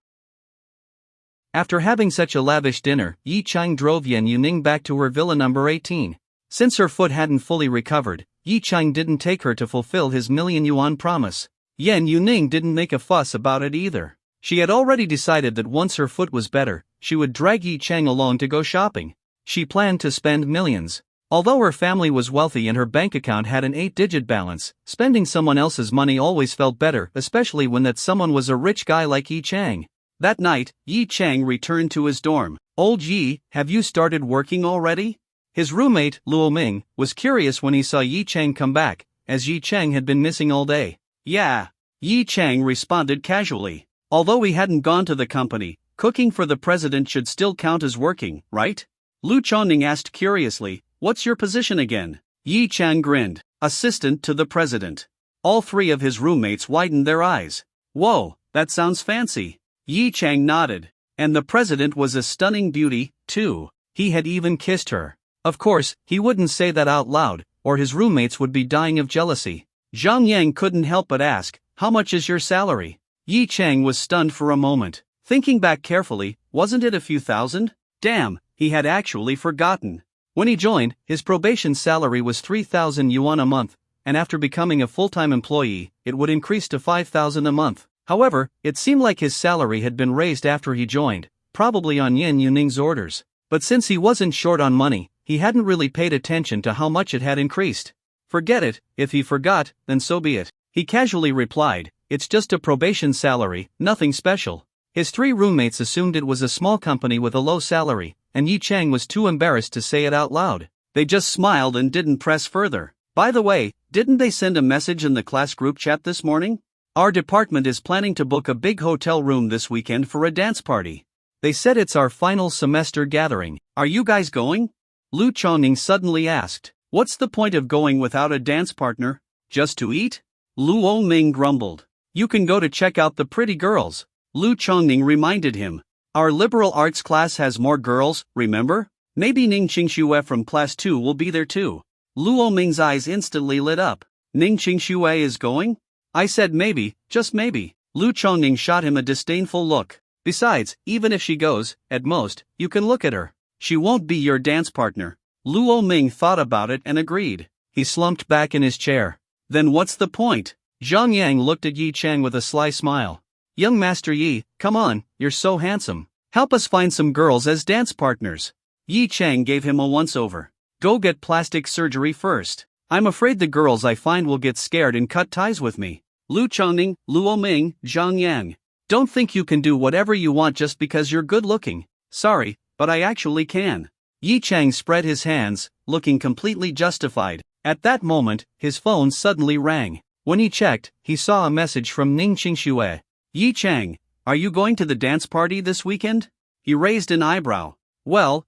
After having such a lavish dinner, Yi Chang drove Yen Yuning back to her villa number 18. Since her foot hadn't fully recovered, Yi Chang didn't take her to fulfill his million-yuan promise. Yen Yuning didn't make a fuss about it either. She had already decided that once her foot was better, she would drag Yi Chang along to go shopping. She planned to spend millions. Although her family was wealthy and her bank account had an 8-digit balance, spending someone else's money always felt better, especially when that someone was a rich guy like Yi Chang. That night, Yi Chang returned to his dorm. Old Yi, have you started working already? His roommate, Luo Ming, was curious when he saw Yi Chang come back, as Yi Chang had been missing all day. Yeah. Yi Chang responded casually. Although he hadn't gone to the company, cooking for the president should still count as working, right? Lu Chongning asked curiously, what's your position again? Yi Chang grinned, assistant to the president. All three of his roommates widened their eyes. Whoa, that sounds fancy. Yi Chang nodded. And the president was a stunning beauty, too. He had even kissed her. Of course, he wouldn't say that out loud, or his roommates would be dying of jealousy. Zhang Yang couldn't help but ask, how much is your salary? Yi Chang was stunned for a moment. Thinking back carefully, wasn't it a few thousand? Damn, he had actually forgotten. When he joined, his probation salary was 3,000 yuan a month, and after becoming a full-time employee, it would increase to 5,000 a month. However, it seemed like his salary had been raised after he joined, probably on Yen Yuning's orders. But since he wasn't short on money, he hadn't really paid attention to how much it had increased. Forget it, if he forgot, then so be it. He casually replied, "It's just a probation salary, nothing special." His 3 roommates assumed it was a small company with a low salary, and Yi Chang was too embarrassed to say it out loud. They just smiled and didn't press further. "By the way, didn't they send a message in the class group chat this morning? Our department is planning to book a big hotel room this weekend for a dance party. They said it's our final semester gathering. Are you guys going?" Lu Chongning suddenly asked. "What's the point of going without a dance partner? Just to eat?" Luo Ming grumbled. "You can go to check out the pretty girls," Lu Chongning reminded him. "Our liberal arts class has more girls, remember? Maybe Ning Qingxue from class 2 will be there too." Luo Ming's eyes instantly lit up. "Ning Qingxue is going?" "I said maybe, just maybe." Lu Chongning shot him a disdainful look. "Besides, even if she goes, at most, you can look at her. She won't be your dance partner." Luo Ming thought about it and agreed. He slumped back in his chair. "Then what's the point?" Zhang Yang looked at Yi Chang with a sly smile. "Young Master Yi, come on, you're so handsome. Help us find some girls as dance partners." Yi Chang gave him a once-over. "Go get plastic surgery first. I'm afraid the girls I find will get scared and cut ties with me." Lu Chongning, Luo Ming, Zhang Yang. "Don't think you can do whatever you want just because you're good-looking. Sorry, but I actually can." Yi Chang spread his hands, looking completely justified. At that moment, his phone suddenly rang. When he checked, he saw a message from Ning Qingxue. "Yi Chang, are you going to the dance party this weekend?" He raised an eyebrow. Well,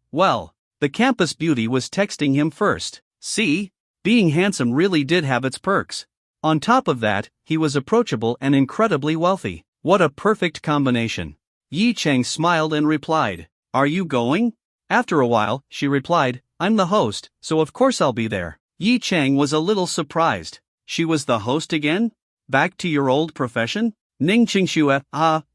the campus beauty was texting him first. See? Being handsome really did have its perks. On top of that, he was approachable and incredibly wealthy. What a perfect combination. Yi Chang smiled and replied, "Are you going?" After a while, she replied, "I'm the host, so of course I'll be there." Yi Chang was a little surprised. She was the host again? Back to your old profession? Ning Qingxue,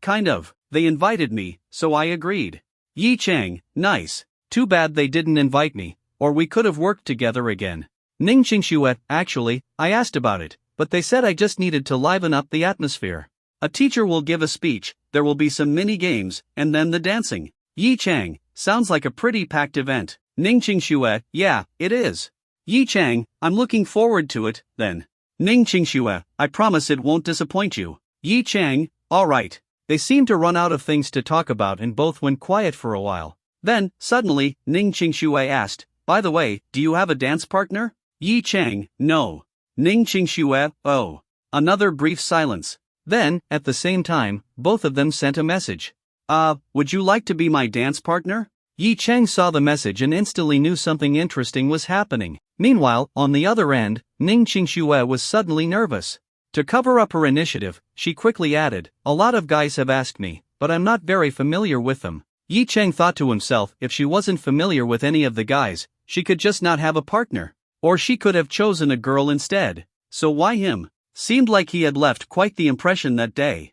kind of. They invited me, so I agreed. Yi Chang, nice. Too bad they didn't invite me, or we could have worked together again. Ning Qingxue, actually, I asked about it, but they said I just needed to liven up the atmosphere. A teacher will give a speech, there will be some mini games, and then the dancing. Yi Chang, sounds like a pretty packed event. Ning Qingxue, yeah, it is. Yi Chang, I'm looking forward to it, then. Ning Qingxue, I promise it won't disappoint you. Yi Chang, alright. They seemed to run out of things to talk about and both went quiet for a while. Then, suddenly, Ning Qingxue asked, "By the way, do you have a dance partner?" Yi Chang, no. Ning Qingxue, oh. Another brief silence. Then, at the same time, both of them sent a message. Would you like to be my dance partner?" Yi Chang saw the message and instantly knew something interesting was happening. Meanwhile, on the other end, Ning Qingxue was suddenly nervous. To cover up her initiative, she quickly added, "A lot of guys have asked me, but I'm not very familiar with them." Yi Chang thought to himself, if she wasn't familiar with any of the guys, she could just not have a partner. Or she could have chosen a girl instead. So why him? Seemed like he had left quite the impression that day.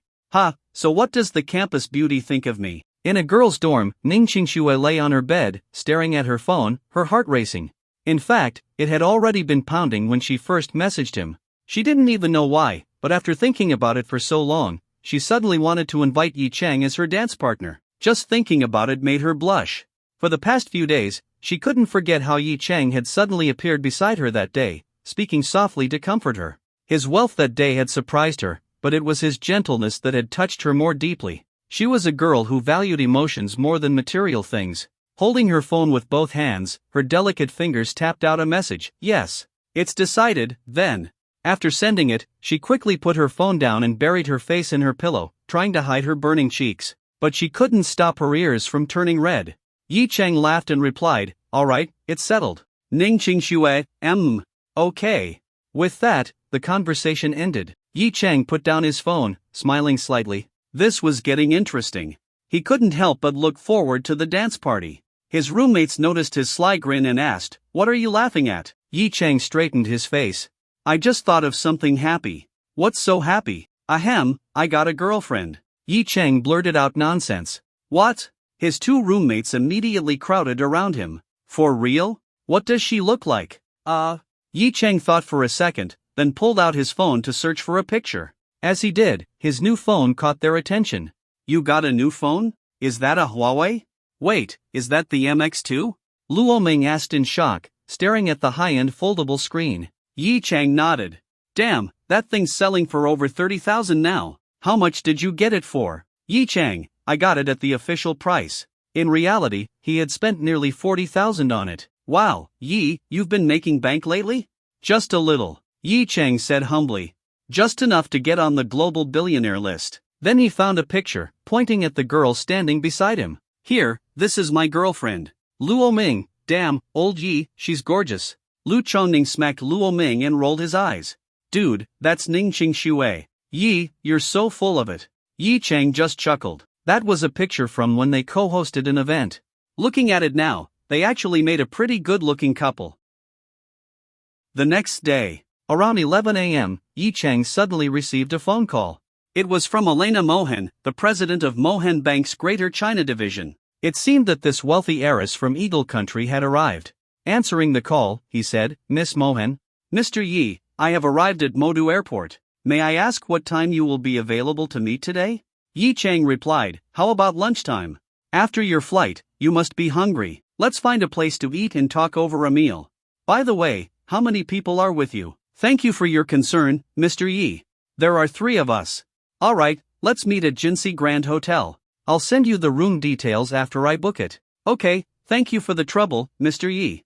So what does the campus beauty think of me? In a girl's dorm, Ning Qingxue lay on her bed, staring at her phone, her heart racing. In fact, it had already been pounding when she first messaged him. She didn't even know why, but after thinking about it for so long, she suddenly wanted to invite Yi Chang as her dance partner. Just thinking about it made her blush. For the past few days, she couldn't forget how Yi Chang had suddenly appeared beside her that day, speaking softly to comfort her. His wealth that day had surprised her, but it was his gentleness that had touched her more deeply. She was a girl who valued emotions more than material things. Holding her phone with both hands, her delicate fingers tapped out a message. "Yes. It's decided," then. After sending it, she quickly put her phone down and buried her face in her pillow, trying to hide her burning cheeks. But she couldn't stop her ears from turning red. Yi Chang laughed and replied, "Alright, it's settled." Ning Qingxue, okay. With that, the conversation ended. Yi Chang put down his phone, smiling slightly. This was getting interesting. He couldn't help but look forward to the dance party. His roommates noticed his sly grin and asked, "What are you laughing at?" Yi Chang straightened his face. "I just thought of something happy." "What's so happy?" "Ahem, I got a girlfriend." Yi Chang blurted out nonsense. "What?" His two roommates immediately crowded around him. "For real? What does she look like?" Yi Chang thought for a second, then pulled out his phone to search for a picture. As he did, his new phone caught their attention. "You got a new phone? Is that a Huawei?" Wait, is that the MX2? Luo Ming asked in shock, staring at the high-end foldable screen. Yi Chang nodded. Damn, that thing's selling for over 30,000 now. How much did you get it for? Yi Chang, I got it at the official price. In reality, he had spent nearly 40,000 on it. Wow, Yi, you've been making bank lately? Just a little, Yi Chang said humbly. Just enough to get on the global billionaire list. Then he found a picture, pointing at the girl standing beside him. Here, this is my girlfriend. Luo Ming, damn, old Yi, she's gorgeous. Lu Chongning smacked Luo Ming and rolled his eyes. Dude, that's Ningqing Xue. Yi, you're so full of it. Yi Chang just chuckled. That was a picture from when they co-hosted an event. Looking at it now, they actually made a pretty good-looking couple. The next day, around 11 a.m., Yi Chang suddenly received a phone call. It was from Elena Mohan, the president of Mohan Bank's Greater China Division. It seemed that this wealthy heiress from Eagle Country had arrived. Answering the call, he said, Miss Mohan. Mr. Yi, I have arrived at Modu Airport. May I ask what time you will be available to meet today? Yi Chang replied, how about lunchtime? After your flight, you must be hungry. Let's find a place to eat and talk over a meal. By the way, how many people are with you? Thank you for your concern, Mr. Yi. There are 3 of us. Alright, let's meet at Jinsei Grand Hotel. I'll send you the room details after I book it. Okay, thank you for the trouble, Mr. Yi.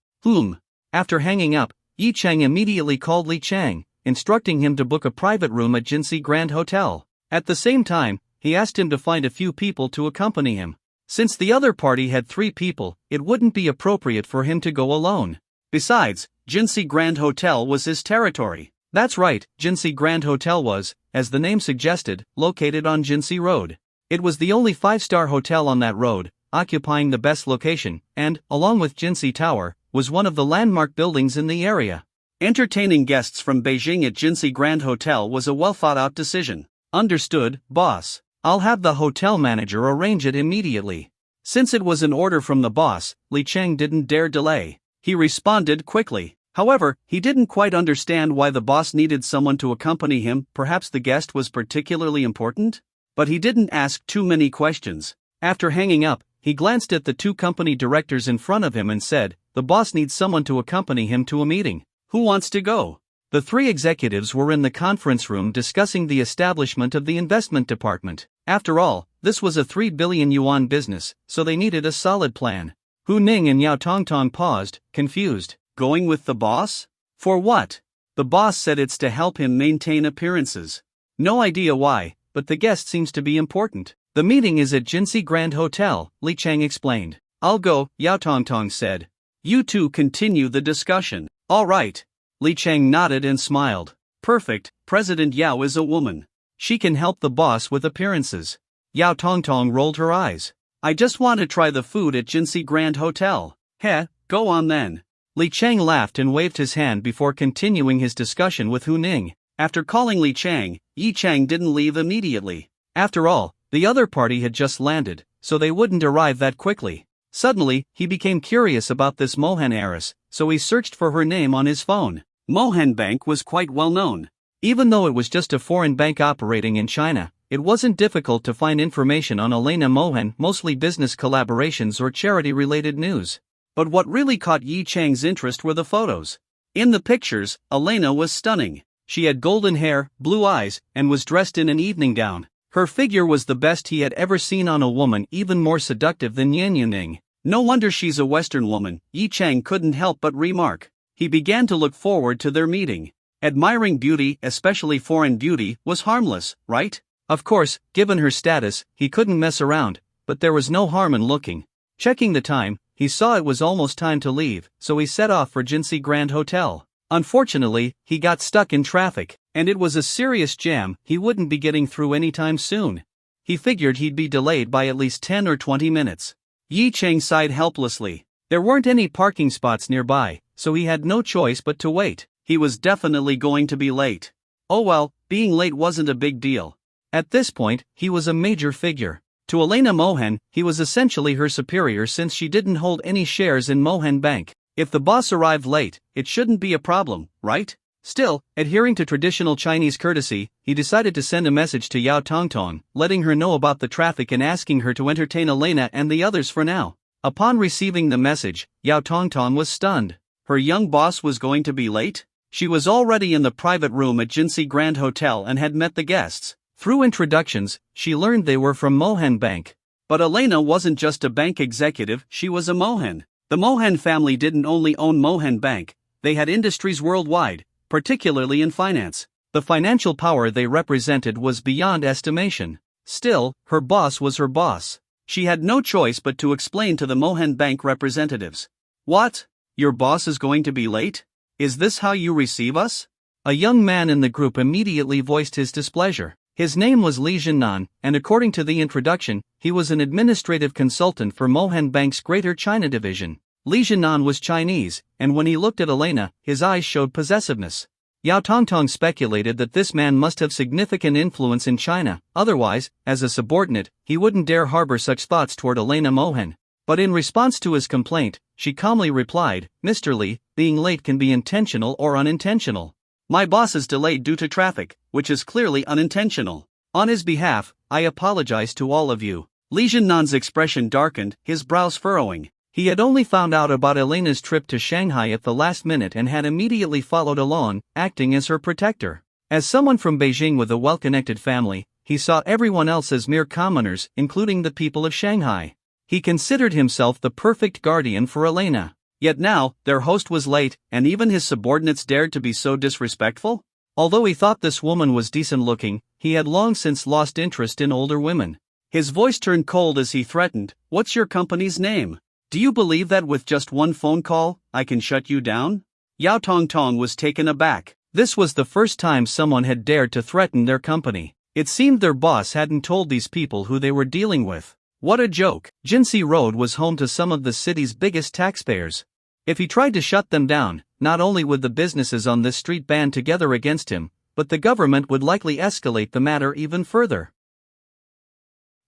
After hanging up, Yi Chang immediately called Li Chang, instructing him to book a private room at Jinsei Grand Hotel. At the same time, he asked him to find a few people to accompany him. Since the other party had 3 people, it wouldn't be appropriate for him to go alone. Besides, Jinsei Grand Hotel was his territory. That's right, Jinsei Grand Hotel was, as the name suggested, located on Jinsei Road. It was the only 5-star hotel on that road, occupying the best location, and, along with Jinsei Tower, was one of the landmark buildings in the area. Entertaining guests from Beijing at Jinsei Grand Hotel was a well-thought-out decision. Understood, boss. I'll have the hotel manager arrange it immediately. Since it was an order from the boss, Li Chang didn't dare delay. He responded quickly. However, he didn't quite understand why the boss needed someone to accompany him. Perhaps the guest was particularly important? But he didn't ask too many questions. After hanging up, he glanced at the 2 company directors in front of him and said, the boss needs someone to accompany him to a meeting. Who wants to go? The 3 executives were in the conference room discussing the establishment of the investment department. After all, this was a 3 billion yuan business, so they needed a solid plan. Hu Ning and Yao Tongtong paused, confused. Going with the boss? For what? The boss said it's to help him maintain appearances. No idea why, but the guest seems to be important. The meeting is at Jinsei Grand Hotel, Li Chang explained. I'll go, Yao Tongtong said. You 2 continue the discussion. All right. Li Chang nodded and smiled. Perfect, President Yao is a woman. She can help the boss with appearances. Yao Tongtong rolled her eyes. I just want to try the food at Jinsei Grand Hotel. Heh, go on then. Li Chang laughed and waved his hand before continuing his discussion with Hu Ning. After calling Li Chang, Yi Chang didn't leave immediately. After all, the other party had just landed, so they wouldn't arrive that quickly. Suddenly, he became curious about this Mohan heiress, so he searched for her name on his phone. Mohan Bank was quite well known. Even though it was just a foreign bank operating in China, it wasn't difficult to find information on Elena Mohan, mostly business collaborations or charity-related news. But what really caught Yi Chang's interest were the photos. In the pictures, Elena was stunning. She had golden hair, blue eyes, and was dressed in an evening gown. Her figure was the best he had ever seen on a woman, even more seductive than Yan Yuning. No wonder she's a Western woman, Yi Chang couldn't help but remark. He began to look forward to their meeting. Admiring beauty, especially foreign beauty, was harmless, right? Of course, given her status, he couldn't mess around, but there was no harm in looking. Checking the time, he saw it was almost time to leave, so he set off for Jinsei Grand Hotel. Unfortunately, he got stuck in traffic, and it was a serious jam. He wouldn't be getting through anytime soon. He figured he'd be delayed by at least 10 or 20 minutes. Yi Chang sighed helplessly. There weren't any parking spots nearby, so he had no choice but to wait. He was definitely going to be late. Oh well, being late wasn't a big deal. At this point, he was a major figure. To Elena Mohan, he was essentially her superior since she didn't hold any shares in Mohan Bank. If the boss arrived late, it shouldn't be a problem, right? Still, adhering to traditional Chinese courtesy, he decided to send a message to Yao Tongtong, letting her know about the traffic and asking her to entertain Elena and the others for now. Upon receiving the message, Yao Tongtong was stunned. Her young boss was going to be late? She was already in the private room at Jinsi Grand Hotel and had met the guests. Through introductions, she learned they were from Mohan Bank. But Elena wasn't just a bank executive, she was a Mohan. The Mohan family didn't only own Mohan Bank, they had industries worldwide, particularly in finance. The financial power they represented was beyond estimation. Still, her boss was her boss. She had no choice but to explain to the Mohan Bank representatives. What? Your boss is going to be late? Is this how you receive us? A young man in the group immediately voiced his displeasure. His name was Li Jiannan, and according to the introduction, he was an administrative consultant for Mohan Bank's Greater China division. Li Jiannan was Chinese, and when he looked at Elena, his eyes showed possessiveness. Yao Tongtong speculated that this man must have significant influence in China, otherwise, as a subordinate, he wouldn't dare harbor such thoughts toward Elena Mohan. But in response to his complaint, she calmly replied, Mr. Li, being late can be intentional or unintentional. My boss is delayed due to traffic, which is clearly unintentional. On his behalf, I apologize to all of you. Li Jiannan's expression darkened, his brows furrowing. He had only found out about Elena's trip to Shanghai at the last minute and had immediately followed along, acting as her protector. As someone from Beijing with a well-connected family, he saw everyone else as mere commoners, including the people of Shanghai. He considered himself the perfect guardian for Elena. Yet now, their host was late, and even his subordinates dared to be so disrespectful? Although he thought this woman was decent-looking, he had long since lost interest in older women. His voice turned cold as he threatened, What's your company's name? Do you believe that with just one phone call, I can shut you down? Yao Tongtong was taken aback. This was the first time someone had dared to threaten their company. It seemed their boss hadn't told these people who they were dealing with. What a joke! Jinsi Road was home to some of the city's biggest taxpayers. If he tried to shut them down, not only would the businesses on this street band together against him, but the government would likely escalate the matter even further.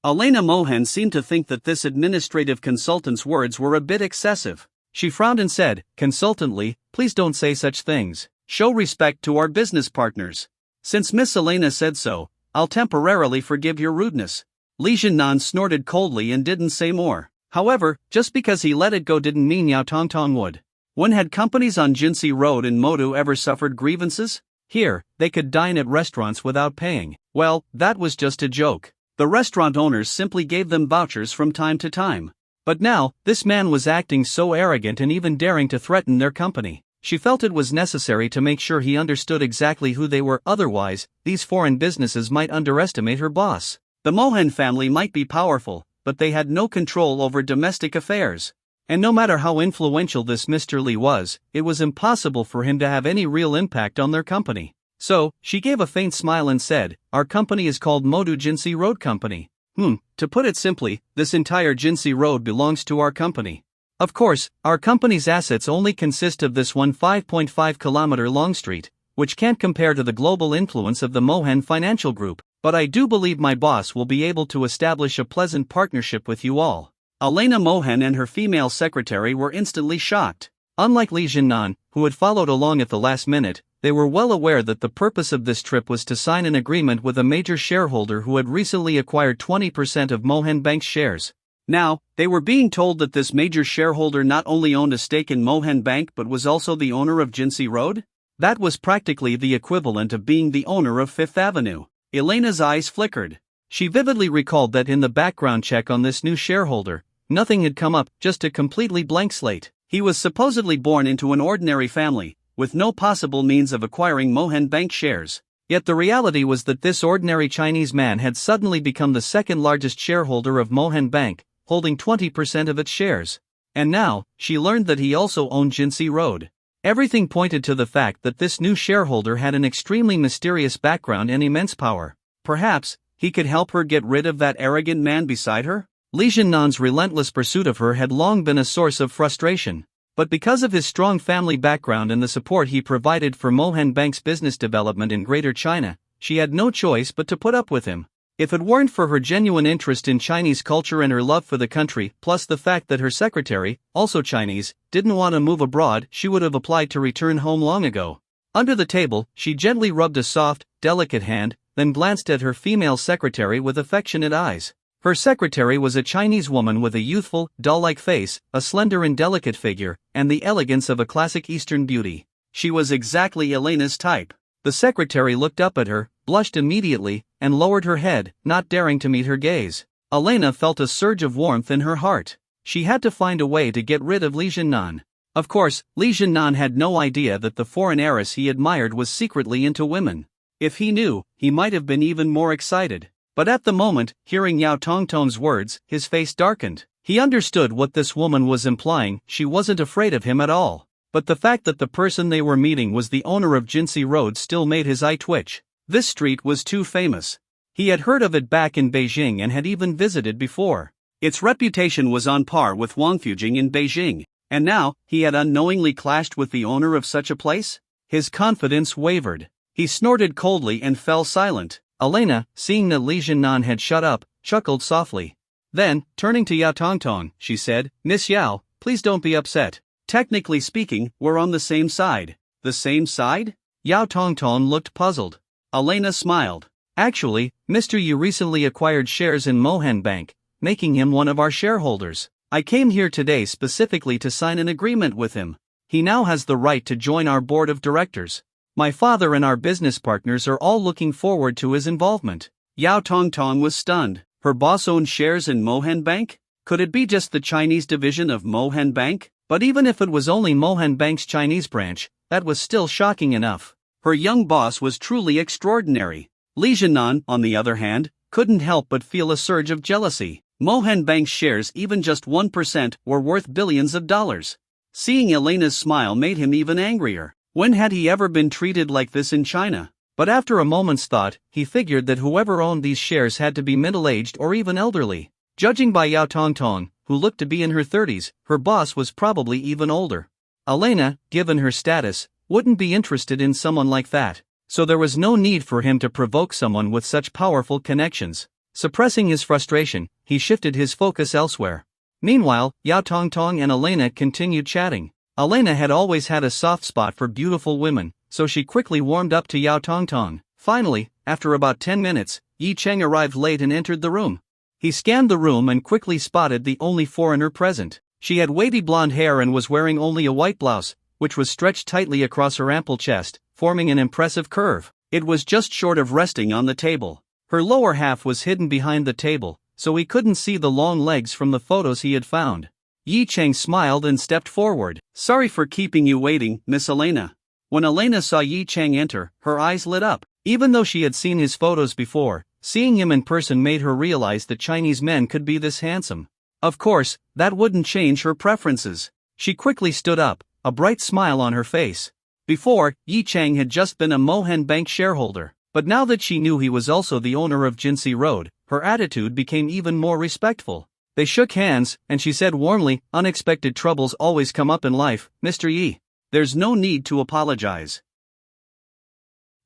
Elena Mohan seemed to think that this administrative consultant's words were a bit excessive. She frowned and said, consultantly, please don't say such things. Show respect to our business partners. Since Miss Elena said so, I'll temporarily forgive your rudeness. Li Jiannan snorted coldly and didn't say more. However, just because he let it go didn't mean Yao Tongtong would. When had companies on Jinsi Road in Modu ever suffered grievances? Here, they could dine at restaurants without paying. Well, that was just a joke. The restaurant owners simply gave them vouchers from time to time. But now, this man was acting so arrogant and even daring to threaten their company. She felt it was necessary to make sure he understood exactly who they were, otherwise, these foreign businesses might underestimate her boss. The Mohan family might be powerful, but they had no control over domestic affairs. And no matter how influential this Mr. Li was, it was impossible for him to have any real impact on their company. So, she gave a faint smile and said, Our company is called Modu Jinsi Road Company. To put it simply, this entire Jinsi Road belongs to our company. Of course, our company's assets only consist of this one 5.5-kilometer long street, which can't compare to the global influence of the Mohan Financial Group. But I do believe my boss will be able to establish a pleasant partnership with you all. Elena Mohan and her female secretary were instantly shocked. Unlike Li Jiannan, who had followed along at the last minute, they were well aware that the purpose of this trip was to sign an agreement with a major shareholder who had recently acquired 20% of Mohan Bank's shares. Now, they were being told that this major shareholder not only owned a stake in Mohan Bank but was also the owner of Jinsi Road? That was practically the equivalent of being the owner of Fifth Avenue. Elena's eyes flickered. She vividly recalled that in the background check on this new shareholder, nothing had come up, just a completely blank slate. He was supposedly born into an ordinary family, with no possible means of acquiring Mohan Bank shares. Yet the reality was that this ordinary Chinese man had suddenly become the second largest shareholder of Mohan Bank, holding 20% of its shares. And now, she learned that he also owned Jinsi Road. Everything pointed to the fact that this new shareholder had an extremely mysterious background and immense power. Perhaps, he could help her get rid of that arrogant man beside her? Li Jiannan's relentless pursuit of her had long been a source of frustration. But because of his strong family background and the support he provided for Mohan Bank's business development in Greater China, she had no choice but to put up with him. If it weren't for her genuine interest in Chinese culture and her love for the country, plus the fact that her secretary, also Chinese, didn't want to move abroad, she would have applied to return home long ago. Under the table, she gently rubbed a soft, delicate hand, then glanced at her female secretary with affectionate eyes. Her secretary was a Chinese woman with a youthful, doll-like face, a slender and delicate figure, and the elegance of a classic Eastern beauty. She was exactly Elena's type. The secretary looked up at her, blushed immediately, and lowered her head, not daring to meet her gaze. Elena felt a surge of warmth in her heart. She had to find a way to get rid of Li Jinnan. Of course, Li Jinnan had no idea that the foreign heiress he admired was secretly into women. If he knew, he might have been even more excited. But at the moment, hearing Yao Tongtong's words, his face darkened. He understood what this woman was implying. She wasn't afraid of him at all. But the fact that the person they were meeting was the owner of Jinsei Road still made his eye twitch. This street was too famous. He had heard of it back in Beijing and had even visited before. Its reputation was on par with Wangfujing in Beijing, and now, he had unknowingly clashed with the owner of such a place? His confidence wavered. He snorted coldly and fell silent. Elena, seeing that Li Jinnan had shut up, chuckled softly. Then, turning to Yao Tongtong, she said, "Miss Yao, please don't be upset. Technically speaking, we're on the same side." The same side? Yao Tongtong looked puzzled. Elena smiled. "Actually, Mr. Yu recently acquired shares in Mohan Bank, making him one of our shareholders. I came here today specifically to sign an agreement with him. He now has the right to join our board of directors. My father and our business partners are all looking forward to his involvement." Yao Tongtong was stunned. Her boss owned shares in Mohan Bank? Could it be just the Chinese division of Mohan Bank? But even if it was only Mohan Bank's Chinese branch, that was still shocking enough. Her young boss was truly extraordinary. Li Jinnan, on the other hand, couldn't help but feel a surge of jealousy. Mohan Bank's shares, even just 1%, were worth billions of dollars. Seeing Elena's smile made him even angrier. When had he ever been treated like this in China? But after a moment's thought, he figured that whoever owned these shares had to be middle-aged or even elderly. Judging by Yao Tongtong, who looked to be in her 30s, her boss was probably even older. Elena, given her status, wouldn't be interested in someone like that. So there was no need for him to provoke someone with such powerful connections. Suppressing his frustration, he shifted his focus elsewhere. Meanwhile, Yao Tongtong and Elena continued chatting. Elena had always had a soft spot for beautiful women, so she quickly warmed up to Yao Tongtong. Finally, after about 10 minutes, Yi Cheng arrived late and entered the room. He scanned the room and quickly spotted the only foreigner present. She had wavy blonde hair and was wearing only a white blouse, which was stretched tightly across her ample chest, forming an impressive curve. It was just short of resting on the table. Her lower half was hidden behind the table, so he couldn't see the long legs from the photos he had found. Yi Cheng smiled and stepped forward. "Sorry for keeping you waiting, Miss Elena." When Elena saw Yi Cheng enter, her eyes lit up. Even though she had seen his photos before, seeing him in person made her realize that Chinese men could be this handsome. Of course, that wouldn't change her preferences. She quickly stood up, a bright smile on her face. Before, Yi Cheng had just been a Mohan Bank shareholder, but now that she knew he was also the owner of Jinsei Road, her attitude became even more respectful. They shook hands, and she said warmly, "Unexpected troubles always come up in life, Mr. Yi. There's no need to apologize."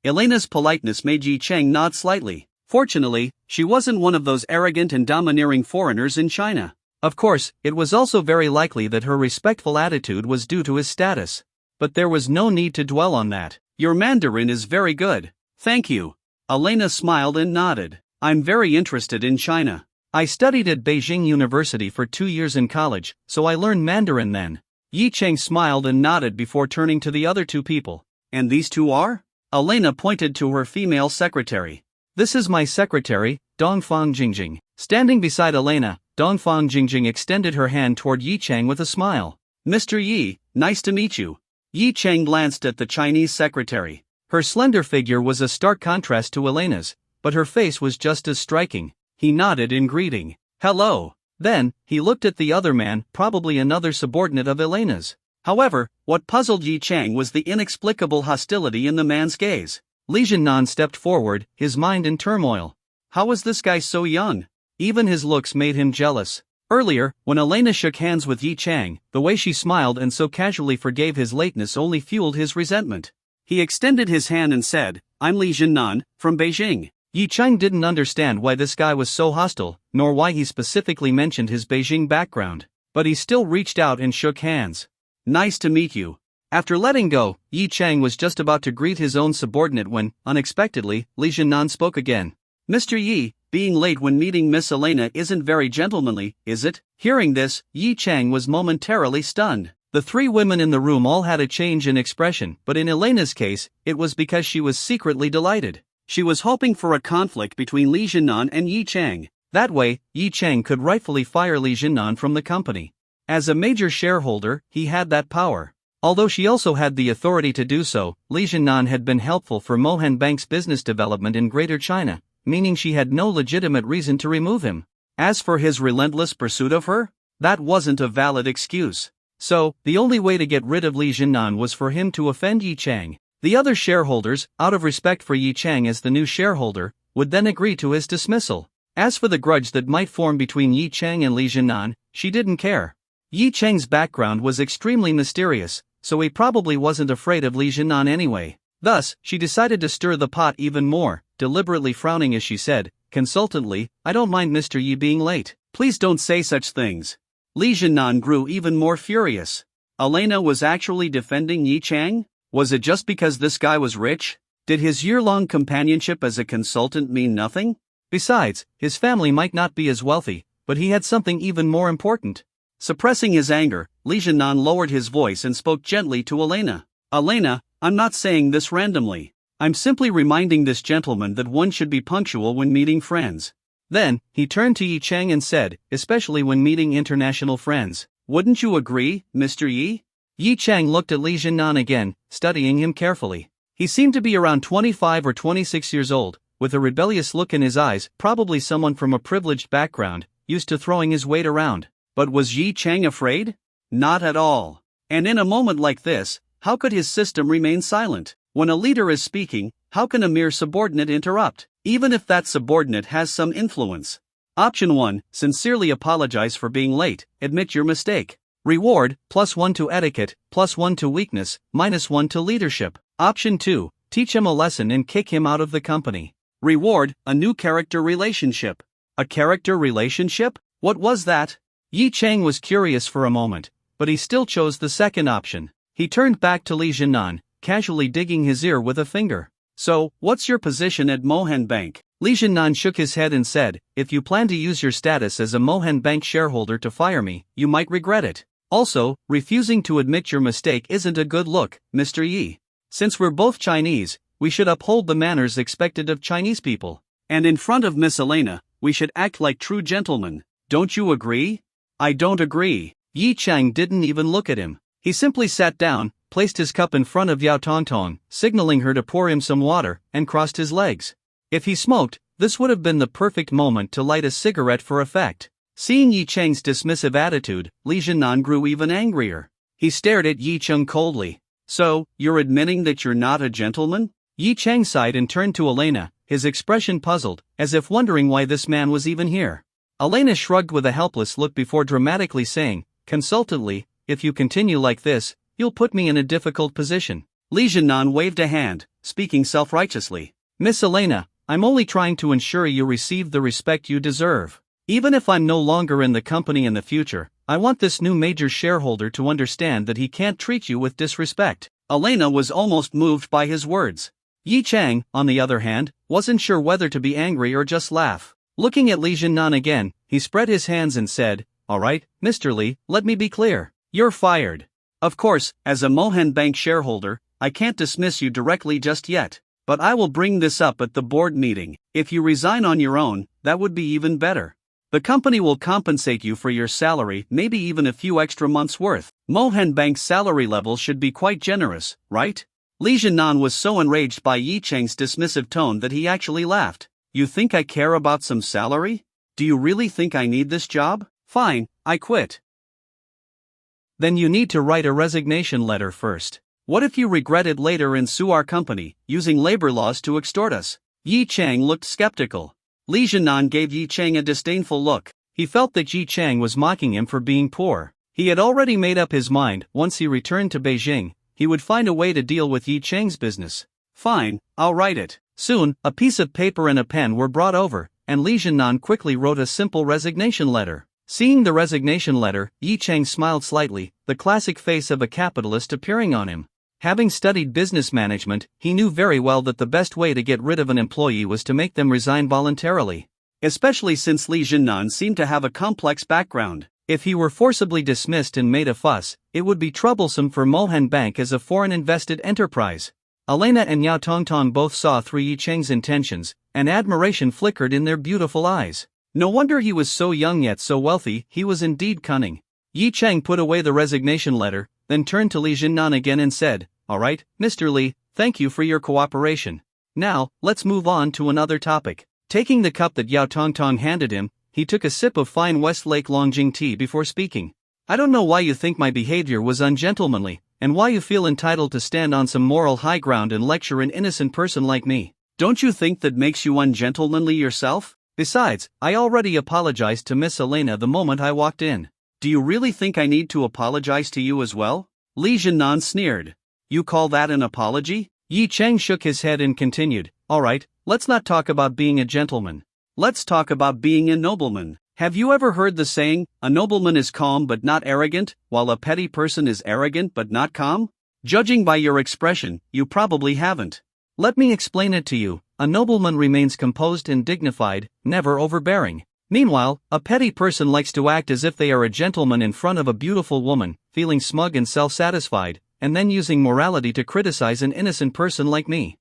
Elena's politeness made Yi Cheng nod slightly. Fortunately, she wasn't one of those arrogant and domineering foreigners in China. Of course, it was also very likely that her respectful attitude was due to his status. But there was no need to dwell on that. "Your Mandarin is very good." "Thank you." Elena smiled and nodded. "I'm very interested in China. I studied at Beijing University for 2 years in college, so I learned Mandarin then." Yi Cheng smiled and nodded before turning to the other two people. "And these two are?" Elena pointed to her female secretary. "This is my secretary, Dongfang Jingjing." Standing beside Elena, Dongfang Jingjing extended her hand toward Yi Cheng with a smile. "Mr. Yi, nice to meet you." Yi Cheng glanced at the Chinese secretary. Her slender figure was a stark contrast to Elena's, but her face was just as striking. He nodded in greeting. "Hello." Then, he looked at the other man, probably another subordinate of Elena's. However, what puzzled Yi Cheng was the inexplicable hostility in the man's gaze. Li Jinnan stepped forward, his mind in turmoil. How was this guy so young? Even his looks made him jealous. Earlier, when Elena shook hands with Yi Cheng, the way she smiled and so casually forgave his lateness only fueled his resentment. He extended his hand and said, "I'm Li Jinnan, from Beijing." Yi Cheng didn't understand why this guy was so hostile, nor why he specifically mentioned his Beijing background. But he still reached out and shook hands. "Nice to meet you." After letting go, Yi Cheng was just about to greet his own subordinate when, unexpectedly, Li Jinnan spoke again. "Mr. Yi, being late when meeting Miss Elena isn't very gentlemanly, is it? Hearing this, Yi Chang was momentarily stunned. The three women in the room all had a change in expression, but in Elena's case, it was because she was secretly delighted. She was hoping for a conflict between Li Jinnan and Yi Chang. That way, Yi Chang could rightfully fire Li Jinnan from the company. As a major shareholder, he had that power. Although she also had the authority to do so, Li Jinnan had been helpful for Mohan Bank's business development in Greater China, meaning she had no legitimate reason to remove him. As for his relentless pursuit of her, that wasn't a valid excuse. So, the only way to get rid of Li Jinnan was for him to offend Yi Chang. The other shareholders, out of respect for Yi Chang as the new shareholder, would then agree to his dismissal. As for the grudge that might form between Yi Chang and Li Jinnan, she didn't care. Yi Chang's background was extremely mysterious, so he probably wasn't afraid of Li Jinnan anyway. Thus, she decided to stir the pot even more, deliberately frowning as she said, consultantly, "I don't mind Mr. Yi being late. Please don't say such things." Li Jinnan grew even more furious. Elena was actually defending Yi Chang? Was it just because this guy was rich? Did his year-long companionship as a consultant mean nothing? Besides, his family might not be as wealthy, but he had something even more important. Suppressing his anger, Li Jinnan lowered his voice and spoke gently to Elena. "Elena, I'm not saying this randomly. I'm simply reminding this gentleman that one should be punctual when meeting friends." Then, he turned to Yi Chang and said, especially when meeting international friends, "Wouldn't you agree, Mr. Yi?" Yi Chang looked at Li Jinnan again, studying him carefully. He seemed to be around 25 or 26 years old, with a rebellious look in his eyes, probably someone from a privileged background, used to throwing his weight around. But was Yi Chang afraid? Not at all. And in a moment like this, how could his system remain silent? When a leader is speaking, how can a mere subordinate interrupt, even if that subordinate has some influence? Option 1, sincerely apologize for being late, admit your mistake. Reward, +1 to etiquette, +1 to weakness, -1 to leadership. Option 2, teach him a lesson and kick him out of the company. Reward, a new character relationship. A character relationship? What was that? Yi Chang was curious for a moment, but he still chose the second option. He turned back to Li Jinnan, casually digging his ear with a finger. "So, what's your position at Mohan Bank?" Li Jinnan shook his head and said, "If you plan to use your status as a Mohan Bank shareholder to fire me, you might regret it. Also, refusing to admit your mistake isn't a good look, Mr. Yi. Since we're both Chinese, we should uphold the manners expected of Chinese people. And in front of Miss Elena, we should act like true gentlemen. Don't you agree?" "I don't agree." Yi Chang didn't even look at him. He simply sat down, placed his cup in front of Yao Tongtong, signaling her to pour him some water, and crossed his legs. If he smoked, this would have been the perfect moment to light a cigarette for effect. Seeing Yi Chang's dismissive attitude, Li Jinnan grew even angrier. He stared at Yi Chang coldly. "So, you're admitting that you're not a gentleman?" Yi Chang sighed and turned to Elena, his expression puzzled, as if wondering why this man was even here. Elena shrugged with a helpless look before dramatically saying, consultantly, "If you continue like this, you'll put me in a difficult position." Li Jinnan waved a hand, speaking self-righteously. "Miss Elena, I'm only trying to ensure you receive the respect you deserve. Even if I'm no longer in the company in the future, I want this new major shareholder to understand that he can't treat you with disrespect." Elena was almost moved by his words. Yi Chang, on the other hand, wasn't sure whether to be angry or just laugh. Looking at Li Jinnan again, he spread his hands and said, "All right, Mr. Li, let me be clear. You're fired. Of course, as a Mohan Bank shareholder, I can't dismiss you directly just yet. But I will bring this up at the board meeting. If you resign on your own, that would be even better. The company will compensate you for your salary, maybe even a few extra months' worth. Mohan Bank's salary level should be quite generous, right?" Li Jinnan was so enraged by Yi Chang's dismissive tone that he actually laughed. "You think I care about some salary? Do you really think I need this job? Fine, I quit." "Then you need to write a resignation letter first. What if you regret it later and sue our company, using labor laws to extort us?" Yi Chang looked skeptical. Li Jinnan gave Yi Chang a disdainful look. He felt that Yi Chang was mocking him for being poor. He had already made up his mind, once he returned to Beijing, he would find a way to deal with Yi Chang's business. "Fine, I'll write it." Soon, a piece of paper and a pen were brought over, and Li Jinnan quickly wrote a simple resignation letter. Seeing the resignation letter, Yi Chang smiled slightly, the classic face of a capitalist appearing on him. Having studied business management, he knew very well that the best way to get rid of an employee was to make them resign voluntarily. especially since Li Jinnan seemed to have a complex background. If he were forcibly dismissed and made a fuss, it would be troublesome for Mohan Bank as a foreign-invested enterprise. Elena and Yao Tongtong both saw through Yi Cheng's intentions, and admiration flickered in their beautiful eyes. No wonder he was so young yet so wealthy, he was indeed cunning. Yi Cheng put away the resignation letter, then turned to Li Jinnan again and said, "All right, Mr. Li, thank you for your cooperation. Now, let's move on to another topic." Taking the cup that Yao Tongtong handed him, he took a sip of fine Westlake Longjing tea before speaking. "I don't know why you think my behavior was ungentlemanly, and why you feel entitled to stand on some moral high ground and lecture an innocent person like me. Don't you think that makes you ungentlemanly yourself? Besides, I already apologized to Miss Elena the moment I walked in. Do you really think I need to apologize to you as well?" Li Jinnan sneered. "You call that an apology?" Yi Cheng shook his head and continued, "All right, let's not talk about being a gentleman. Let's talk about being a nobleman. Have you ever heard the saying, a nobleman is calm but not arrogant, while a petty person is arrogant but not calm? Judging by your expression, you probably haven't. Let me explain it to you. A nobleman remains composed and dignified, never overbearing. Meanwhile, a petty person likes to act as if they are a gentleman in front of a beautiful woman, feeling smug and self-satisfied, and then using morality to criticize an innocent person like me."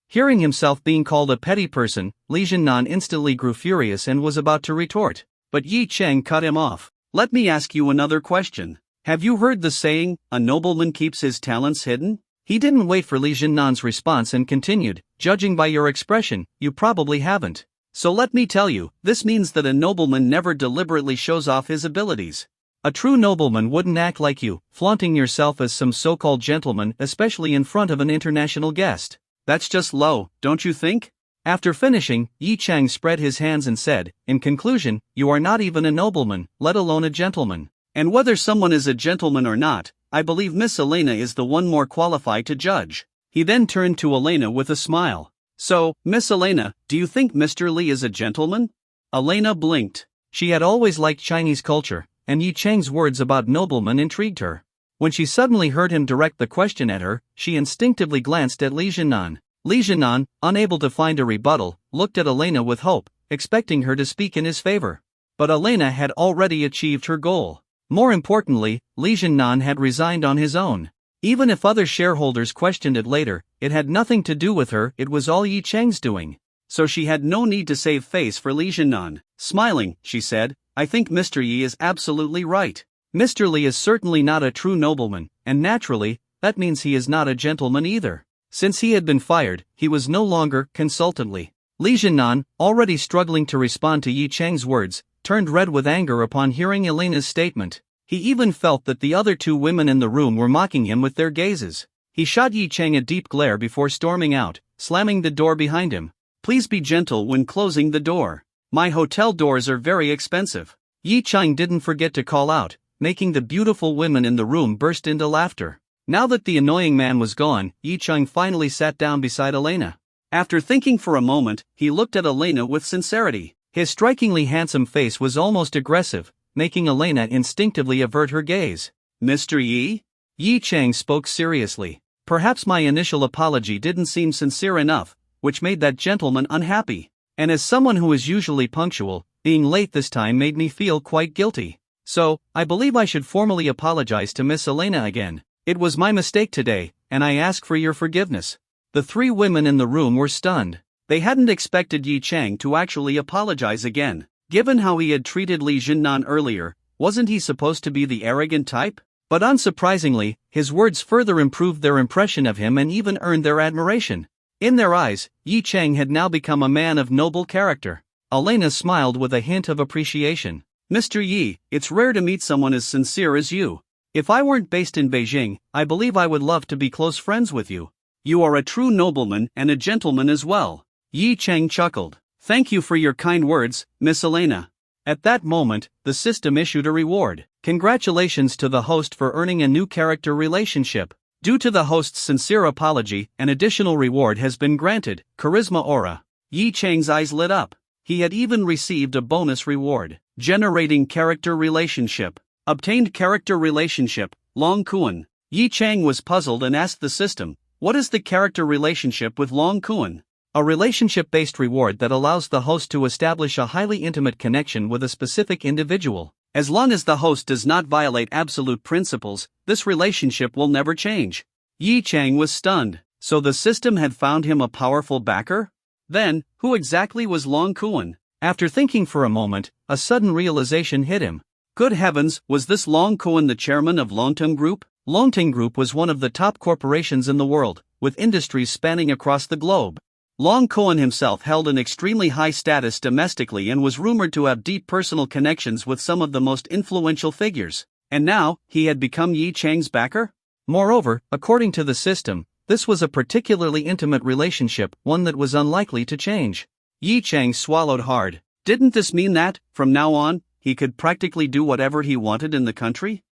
Hearing himself being called a petty person, Li Jinnan instantly grew furious and was about to retort. But Yi Cheng cut him off. "Let me ask you another question. Have you heard the saying, a nobleman keeps his talents hidden?" He didn't wait for Li Jinnan's response and continued, "Judging by your expression, you probably haven't. So let me tell you, this means that a nobleman never deliberately shows off his abilities. A true nobleman wouldn't act like you, flaunting yourself as some so-called gentleman, especially in front of an international guest. That's just low, don't you think?" After finishing, Yi Cheng spread his hands and said, "In conclusion, you are not even a nobleman, let alone a gentleman. And whether someone is a gentleman or not, I believe Miss Elena is the one more qualified to judge." He then turned to Elena with a smile. "So, Miss Elena, do you think Mr. Li is a gentleman?" Elena blinked. She had always liked Chinese culture, and Yi Cheng's words about noblemen intrigued her. When she suddenly heard him direct the question at her, she instinctively glanced at Li Jinnan. Li Jinnan, unable to find a rebuttal, looked at Elena with hope, expecting her to speak in his favor. But Elena had already achieved her goal. More importantly, Li Jinnan had resigned on his own. Even if other shareholders questioned it later, it had nothing to do with her, it was all Yi Cheng's doing. So she had no need to save face for Li Jinnan. Smiling, she said, "I think Mr. Yi is absolutely right. Mr. Li is certainly not a true nobleman, and naturally, that means he is not a gentleman either." Since he had been fired, he was no longer consultantly. Li Jinnan, already struggling to respond to Yi Cheng's words, turned red with anger upon hearing Elena's statement. He even felt that the other two women in the room were mocking him with their gazes. He shot Yi Cheng a deep glare before storming out, slamming the door behind him. "Please be gentle when closing the door. My hotel doors are very expensive." Yi Cheng didn't forget to call out, making the beautiful women in the room burst into laughter. Now that the annoying man was gone, Yi Cheng finally sat down beside Elena. After thinking for a moment, he looked at Elena with sincerity. His strikingly handsome face was almost aggressive, making Elena instinctively avert her gaze. "Mr. Yi?" Yi Cheng spoke seriously. "Perhaps my initial apology didn't seem sincere enough, which made that gentleman unhappy. And as someone who is usually punctual, being late this time made me feel quite guilty. So, I believe I should formally apologize to Miss Elena again. It was my mistake today, and I ask for your forgiveness." The three women in the room were stunned. They hadn't expected Yi Cheng to actually apologize again. Given how he had treated Li Jinnan earlier, wasn't he supposed to be the arrogant type? But unsurprisingly, his words further improved their impression of him and even earned their admiration. In their eyes, Yi Cheng had now become a man of noble character. Elena smiled with a hint of appreciation. "Mr. Yi, it's rare to meet someone as sincere as you. If I weren't based in Beijing, I believe I would love to be close friends with you. You are a true nobleman and a gentleman as well." Yi Cheng chuckled. "Thank you for your kind words, Miss Elena." At that moment, the system issued a reward. Congratulations to the host for earning a new character relationship. Due to the host's sincere apology, an additional reward has been granted, Charisma Aura. Yi Cheng's eyes lit up. He had even received a bonus reward. Generating character relationship. Obtained character relationship, Long Kuan. Yi Cheng was puzzled and asked the system, "What is the character relationship with Long Kuan?" A relationship-based reward that allows the host to establish a highly intimate connection with a specific individual. As long as the host does not violate absolute principles, this relationship will never change. Yi Chang was stunned. So the system had found him a powerful backer? Then, who exactly was Long Kuan? After thinking for a moment, a sudden realization hit him. Good heavens, was this Long Kuan the chairman of Longting Group? Longting Group was one of the top corporations in the world, with industries spanning across the globe. Long Kuan himself held an extremely high status domestically and was rumored to have deep personal connections with some of the most influential figures. And now, he had become Yi Chang's backer? Moreover, according to the system, this was a particularly intimate relationship, one that was unlikely to change. Yi Chang swallowed hard. Didn't this mean that, from now on, he could practically do whatever he wanted in the country?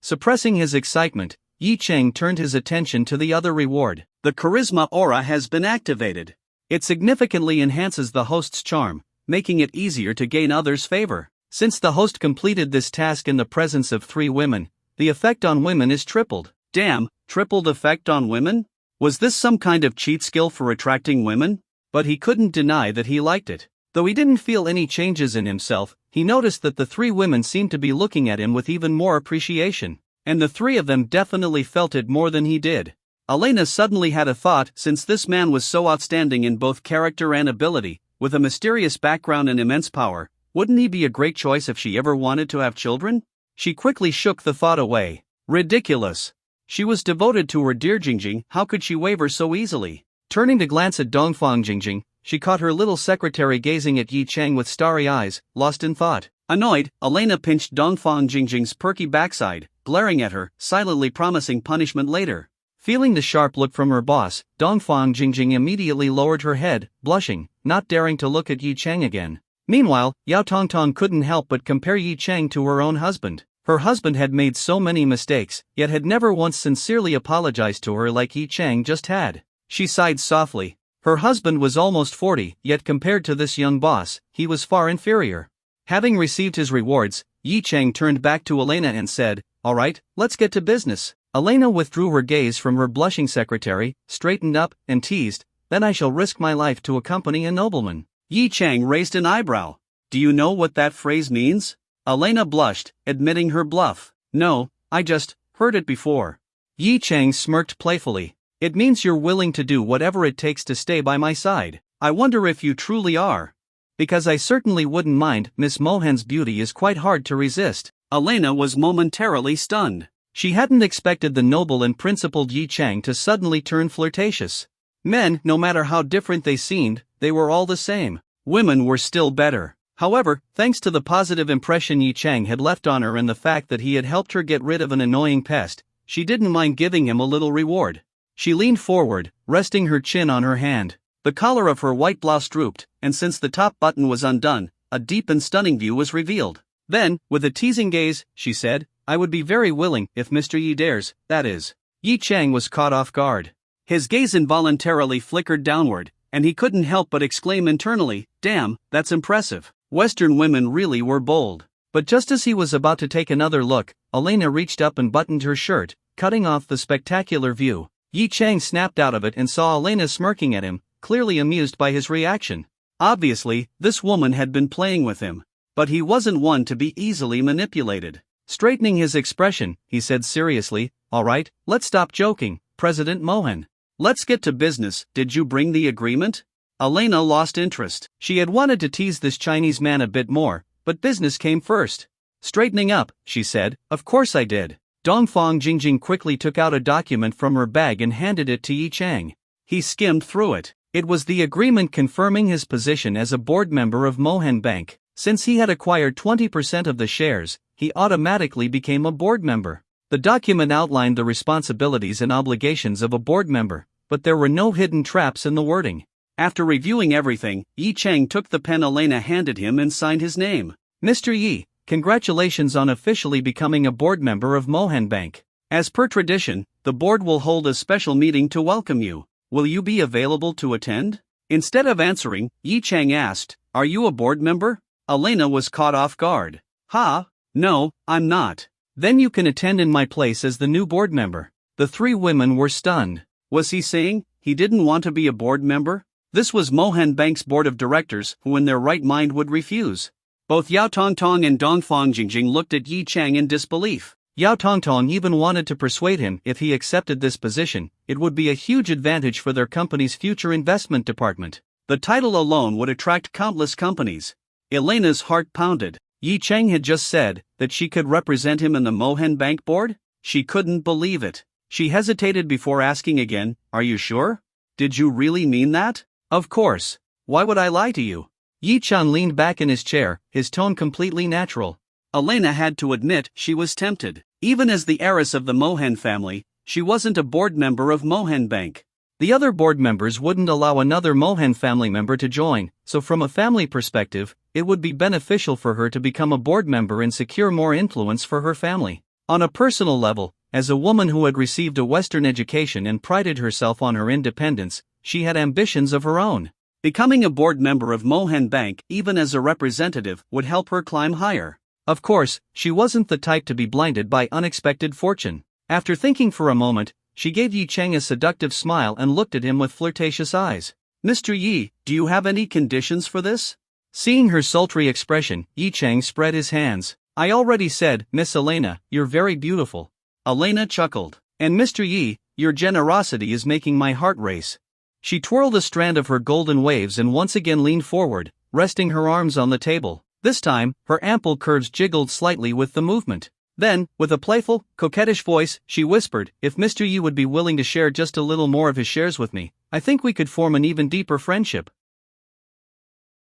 Suppressing his excitement, Yi Chang turned his attention to the other reward. The charisma aura has been activated. It significantly enhances the host's charm, making it easier to gain others' favor. Since the host completed this task in the presence of 3 women, the effect on women is tripled. Damn, tripled effect on women? Was this some kind of cheat skill for attracting women? But he couldn't deny that he liked it. Though he didn't feel any changes in himself, he noticed that the 3 women seemed to be looking at him with even more appreciation. And the 3 of them definitely felt it more than he did. Elena suddenly had a thought. Since this man was so outstanding in both character and ability, with a mysterious background and immense power, wouldn't he be a great choice if she ever wanted to have children? She quickly shook the thought away. Ridiculous. She was devoted to her dear Jingjing, how could she waver so easily? Turning to glance at Dongfang Jingjing, she caught her little secretary gazing at Yi Chang with starry eyes, lost in thought. Annoyed, Elena pinched Dongfang Jingjing's perky backside, glaring at her, silently promising punishment later. Feeling the sharp look from her boss, Dongfang Jingjing immediately lowered her head, blushing, not daring to look at Yi Chang again. Meanwhile, Yao Tongtong couldn't help but compare Yi Chang to her own husband. Her husband had made so many mistakes, yet had never once sincerely apologized to her like Yi Chang just had. She sighed softly. Her husband was almost 40, yet compared to this young boss, he was far inferior. Having received his rewards, Yi Chang turned back to Elena and said, "All right, let's get to business." Elena withdrew her gaze from her blushing secretary, straightened up, and teased, "Then I shall risk my life to accompany a nobleman." Yi Chang raised an eyebrow. "Do you know what that phrase means?" Elena blushed, admitting her bluff. "No, I just heard it before." Yi Chang smirked playfully. "It means you're willing to do whatever it takes to stay by my side. I wonder if you truly are. Because I certainly wouldn't mind. Miss Mohan's beauty is quite hard to resist." Elena was momentarily stunned. She hadn't expected the noble and principled Yi Chang to suddenly turn flirtatious. Men, no matter how different they seemed, they were all the same. Women were still better. However, thanks to the positive impression Yi Chang had left on her and the fact that he had helped her get rid of an annoying pest, she didn't mind giving him a little reward. She leaned forward, resting her chin on her hand. The collar of her white blouse drooped, and since the top button was undone, a deep and stunning view was revealed. Then, with a teasing gaze, she said, "I would be very willing if Mr. Yi dares, that is." Yi Chang was caught off guard. His gaze involuntarily flickered downward, and he couldn't help but exclaim internally, "Damn, that's impressive." Western women really were bold. But just as he was about to take another look, Elena reached up and buttoned her shirt, cutting off the spectacular view. Yi Chang snapped out of it and saw Elena smirking at him, clearly amused by his reaction. Obviously, this woman had been playing with him. But he wasn't one to be easily manipulated. Straightening his expression, he said seriously, "All right, let's stop joking, President Mohan. Let's get to business. Did you bring the agreement?" Elena lost interest. She had wanted to tease this Chinese man a bit more, but business came first. Straightening up, she said, "Of course I did." Dongfang Jingjing quickly took out a document from her bag and handed it to Yi Chang. He skimmed through it. It was the agreement confirming his position as a board member of Mohan Bank. Since he had acquired 20% of the shares, he automatically became a board member. The document outlined the responsibilities and obligations of a board member, but there were no hidden traps in the wording. After reviewing everything, Yi Chang took the pen Elena handed him and signed his name. "Mr. Yi, congratulations on officially becoming a board member of Mohan Bank. As per tradition, the board will hold a special meeting to welcome you. Will you be available to attend?" Instead of answering, Yi Chang asked, "Are you a board member?" Elena was caught off guard. "Ha? No, I'm not." "Then you can attend in my place as the new board member." The 3 women were stunned. Was he saying, he didn't want to be a board member? This was Mohan Bank's board of directors, who in their right mind would refuse. Both Yao Tongtong and Dongfang Jingjing looked at Yi Chang in disbelief. Yao Tongtong even wanted to persuade him if he accepted this position, it would be a huge advantage for their company's future investment department. The title alone would attract countless companies. Elena's heart pounded. Yi Chang had just said that she could represent him in the Mohan Bank board? She couldn't believe it. She hesitated before asking again, "Are you sure? Did you really mean that?" "Of course. Why would I lie to you?" Yi Chang leaned back in his chair, his tone completely natural. Elena had to admit she was tempted. Even as the heiress of the Mohan family, she wasn't a board member of Mohan Bank. The other board members wouldn't allow another Mohan family member to join, so from a family perspective, it would be beneficial for her to become a board member and secure more influence for her family. On a personal level, as a woman who had received a Western education and prided herself on her independence, she had ambitions of her own. Becoming a board member of Mohan Bank, even as a representative, would help her climb higher. Of course, she wasn't the type to be blinded by unexpected fortune. After thinking for a moment, she gave Yi Chang a seductive smile and looked at him with flirtatious eyes. "Mr. Yi, do you have any conditions for this?" Seeing her sultry expression, Yi Chang spread his hands. "I already said, Miss Elena, you're very beautiful." Elena chuckled. "And Mr. Yi, your generosity is making my heart race." She twirled a strand of her golden waves and once again leaned forward, resting her arms on the table. This time, her ample curves jiggled slightly with the movement. Then, with a playful, coquettish voice, she whispered, "If Mr. Yi would be willing to share just a little more of his shares with me, I think we could form an even deeper friendship."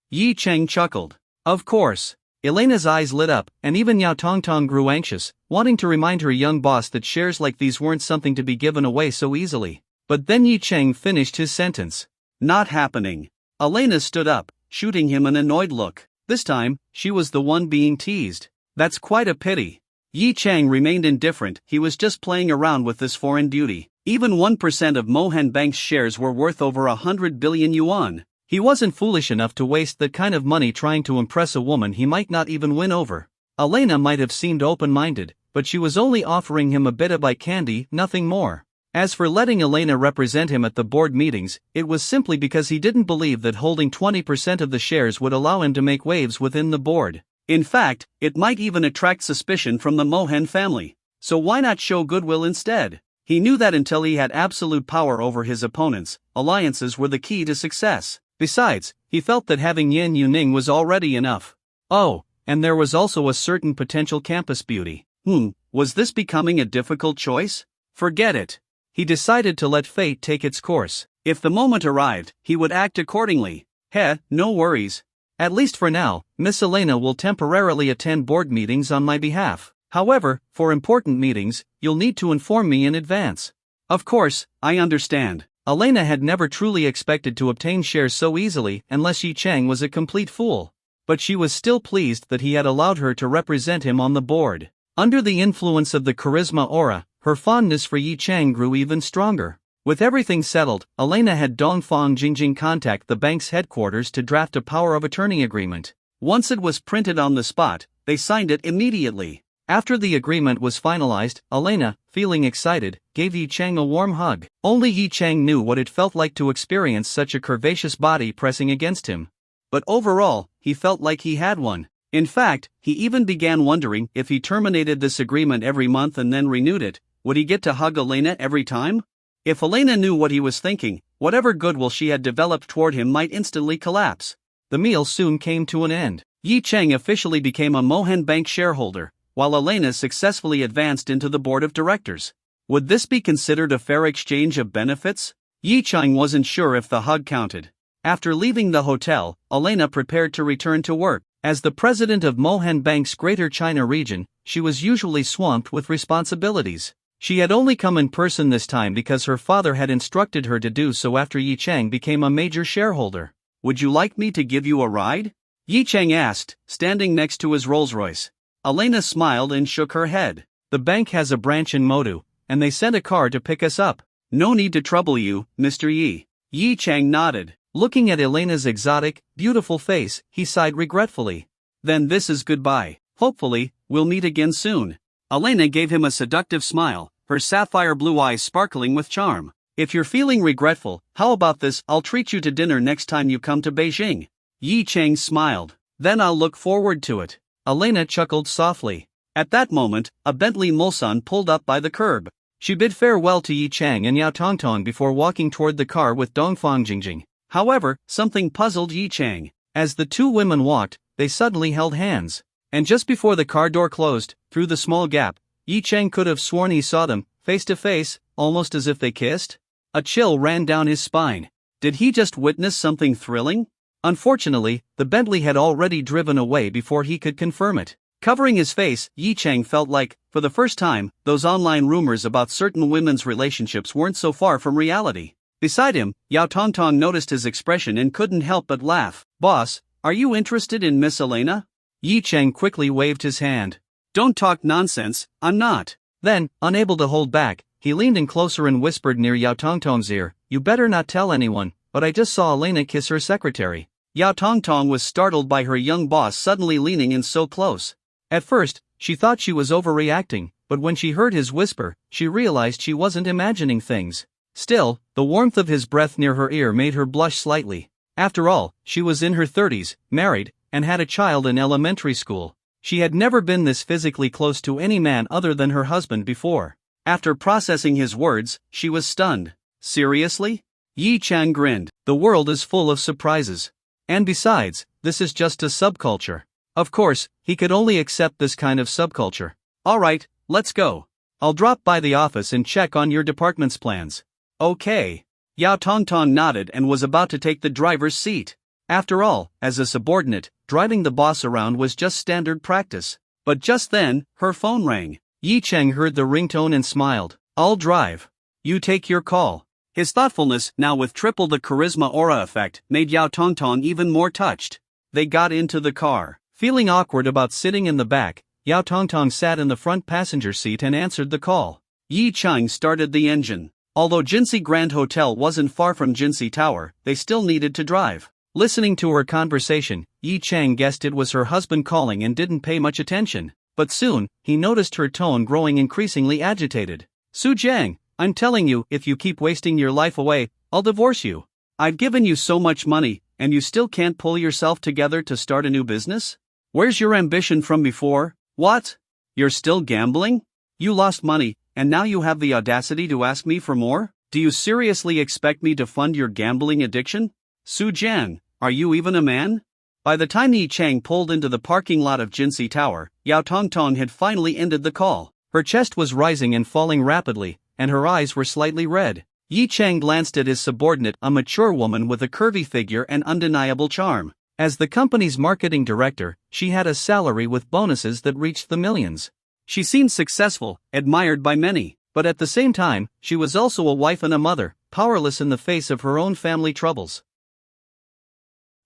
Yi Chang chuckled. Of course. Elena's eyes lit up, and even Yao Tongtong grew anxious, wanting to remind her young boss that shares like these weren't something to be given away so easily. But then Yi Chang finished his sentence. "Not happening." Elena stood up, shooting him an annoyed look. This time, she was the one being teased. "That's quite a pity." Yi Chang remained indifferent, he was just playing around with this foreign beauty. Even 1% of Mohan Bank's shares were worth over 100 billion yuan. He wasn't foolish enough to waste that kind of money trying to impress a woman he might not even win over. Elena might have seemed open-minded, but she was only offering him a bit of eye candy, nothing more. As for letting Elena represent him at the board meetings, it was simply because he didn't believe that holding 20% of the shares would allow him to make waves within the board. In fact, it might even attract suspicion from the Mohan family. So why not show goodwill instead? He knew that until he had absolute power over his opponents, alliances were the key to success. Besides, he felt that having Yin Yuning was already enough. Oh, and there was also a certain potential campus beauty. Was this becoming a difficult choice? Forget it. He decided to let fate take its course. If the moment arrived, he would act accordingly. No worries. At least for now, Miss Elena will temporarily attend board meetings on my behalf. However, for important meetings, you'll need to inform me in advance. Of course, I understand. Elena had never truly expected to obtain shares so easily unless Yi Chang was a complete fool. But she was still pleased that he had allowed her to represent him on the board. Under the influence of the charisma aura, her fondness for Yi Chang grew even stronger. With everything settled, Elena had Dongfang Jingjing contact the bank's headquarters to draft a power of attorney agreement. Once it was printed on the spot, they signed it immediately. After the agreement was finalized, Elena, feeling excited, gave Yi Chang a warm hug. Only Yi Chang knew what it felt like to experience such a curvaceous body pressing against him. But overall, he felt like he had one. In fact, he even began wondering if he terminated this agreement every month and then renewed it, would he get to hug Elena every time? If Elena knew what he was thinking, whatever goodwill she had developed toward him might instantly collapse. The meal soon came to an end. Yi Chang officially became a Mohan Bank shareholder, while Elena successfully advanced into the board of directors. Would this be considered a fair exchange of benefits? Yi Chang wasn't sure if the hug counted. After leaving the hotel, Elena prepared to return to work. As the president of Mohan Bank's Greater China region, she was usually swamped with responsibilities. She had only come in person this time because her father had instructed her to do so after Yi Chang became a major shareholder. "Would you like me to give you a ride?" Yi Chang asked, standing next to his Rolls-Royce. Elena smiled and shook her head. "The bank has a branch in Modu, and they sent a car to pick us up. No need to trouble you, Mr. Yi." Yi Chang nodded. Looking at Elena's exotic, beautiful face, he sighed regretfully. "Then this is goodbye. Hopefully, we'll meet again soon." Elena gave him a seductive smile, her sapphire blue eyes sparkling with charm. If you're feeling regretful, how about this? I'll treat you to dinner next time you come to Beijing. Yi Chang smiled. Then I'll look forward to it. Elena chuckled softly. At that moment, a Bentley Mulsanne pulled up by the curb. She bid farewell to Yi Chang and Yao Tongtong before walking toward the car with Dongfang Jingjing. However, something puzzled Yi Chang. As the two women walked, they suddenly held hands. And just before the car door closed, through the small gap, Yi Chang could have sworn he saw them, face to face, almost as if they kissed. A chill ran down his spine. Did he just witness something thrilling? Unfortunately, the Bentley had already driven away before he could confirm it. Covering his face, Yi Chang felt like, for the first time, those online rumors about certain women's relationships weren't so far from reality. Beside him, Yao Tongtong noticed his expression and couldn't help but laugh. Boss, are you interested in Miss Elena? Yi Chang quickly waved his hand. Don't talk nonsense, I'm not. Then, unable to hold back, he leaned in closer and whispered near Yao Tongtong's ear, you better not tell anyone, but I just saw Elena kiss her secretary. Yao Tongtong was startled by her young boss suddenly leaning in so close. At first, she thought she was overreacting, but when she heard his whisper, she realized she wasn't imagining things. Still, the warmth of his breath near her ear made her blush slightly. After all, she was in her 30s, married, and had a child in elementary school. She had never been this physically close to any man other than her husband before. After processing his words, she was stunned. Seriously? Yi Chang grinned. The world is full of surprises. And besides, this is just a subculture. Of course, he could only accept this kind of subculture. Alright, let's go. I'll drop by the office and check on your department's plans. Okay. Yao Tongtong nodded and was about to take the driver's seat. After all, as a subordinate, driving the boss around was just standard practice. But just then, her phone rang. Yi Chang heard the ringtone and smiled. I'll drive. You take your call. His thoughtfulness, now with triple the charisma aura effect, made Yao Tongtong even more touched. They got into the car. Feeling awkward about sitting in the back, Yao Tongtong sat in the front passenger seat and answered the call. Yi Chang started the engine. Although Jinsei Grand Hotel wasn't far from Jinsei Tower, they still needed to drive. Listening to her conversation, Yi Chang guessed it was her husband calling and didn't pay much attention. But soon, he noticed her tone growing increasingly agitated. Su Jiang, I'm telling you, if you keep wasting your life away, I'll divorce you. I've given you so much money, and you still can't pull yourself together to start a new business? Where's your ambition from before? What? You're still gambling? You lost money, and now you have the audacity to ask me for more? Do you seriously expect me to fund your gambling addiction? Su Jian, are you even a man? By the time Yi Chang pulled into the parking lot of Jinsei Tower, Yao Tongtong had finally ended the call. Her chest was rising and falling rapidly, and her eyes were slightly red. Yi Chang glanced at his subordinate, a mature woman with a curvy figure and undeniable charm. As the company's marketing director, she had a salary with bonuses that reached the millions. She seemed successful, admired by many, but at the same time, she was also a wife and a mother, powerless in the face of her own family troubles.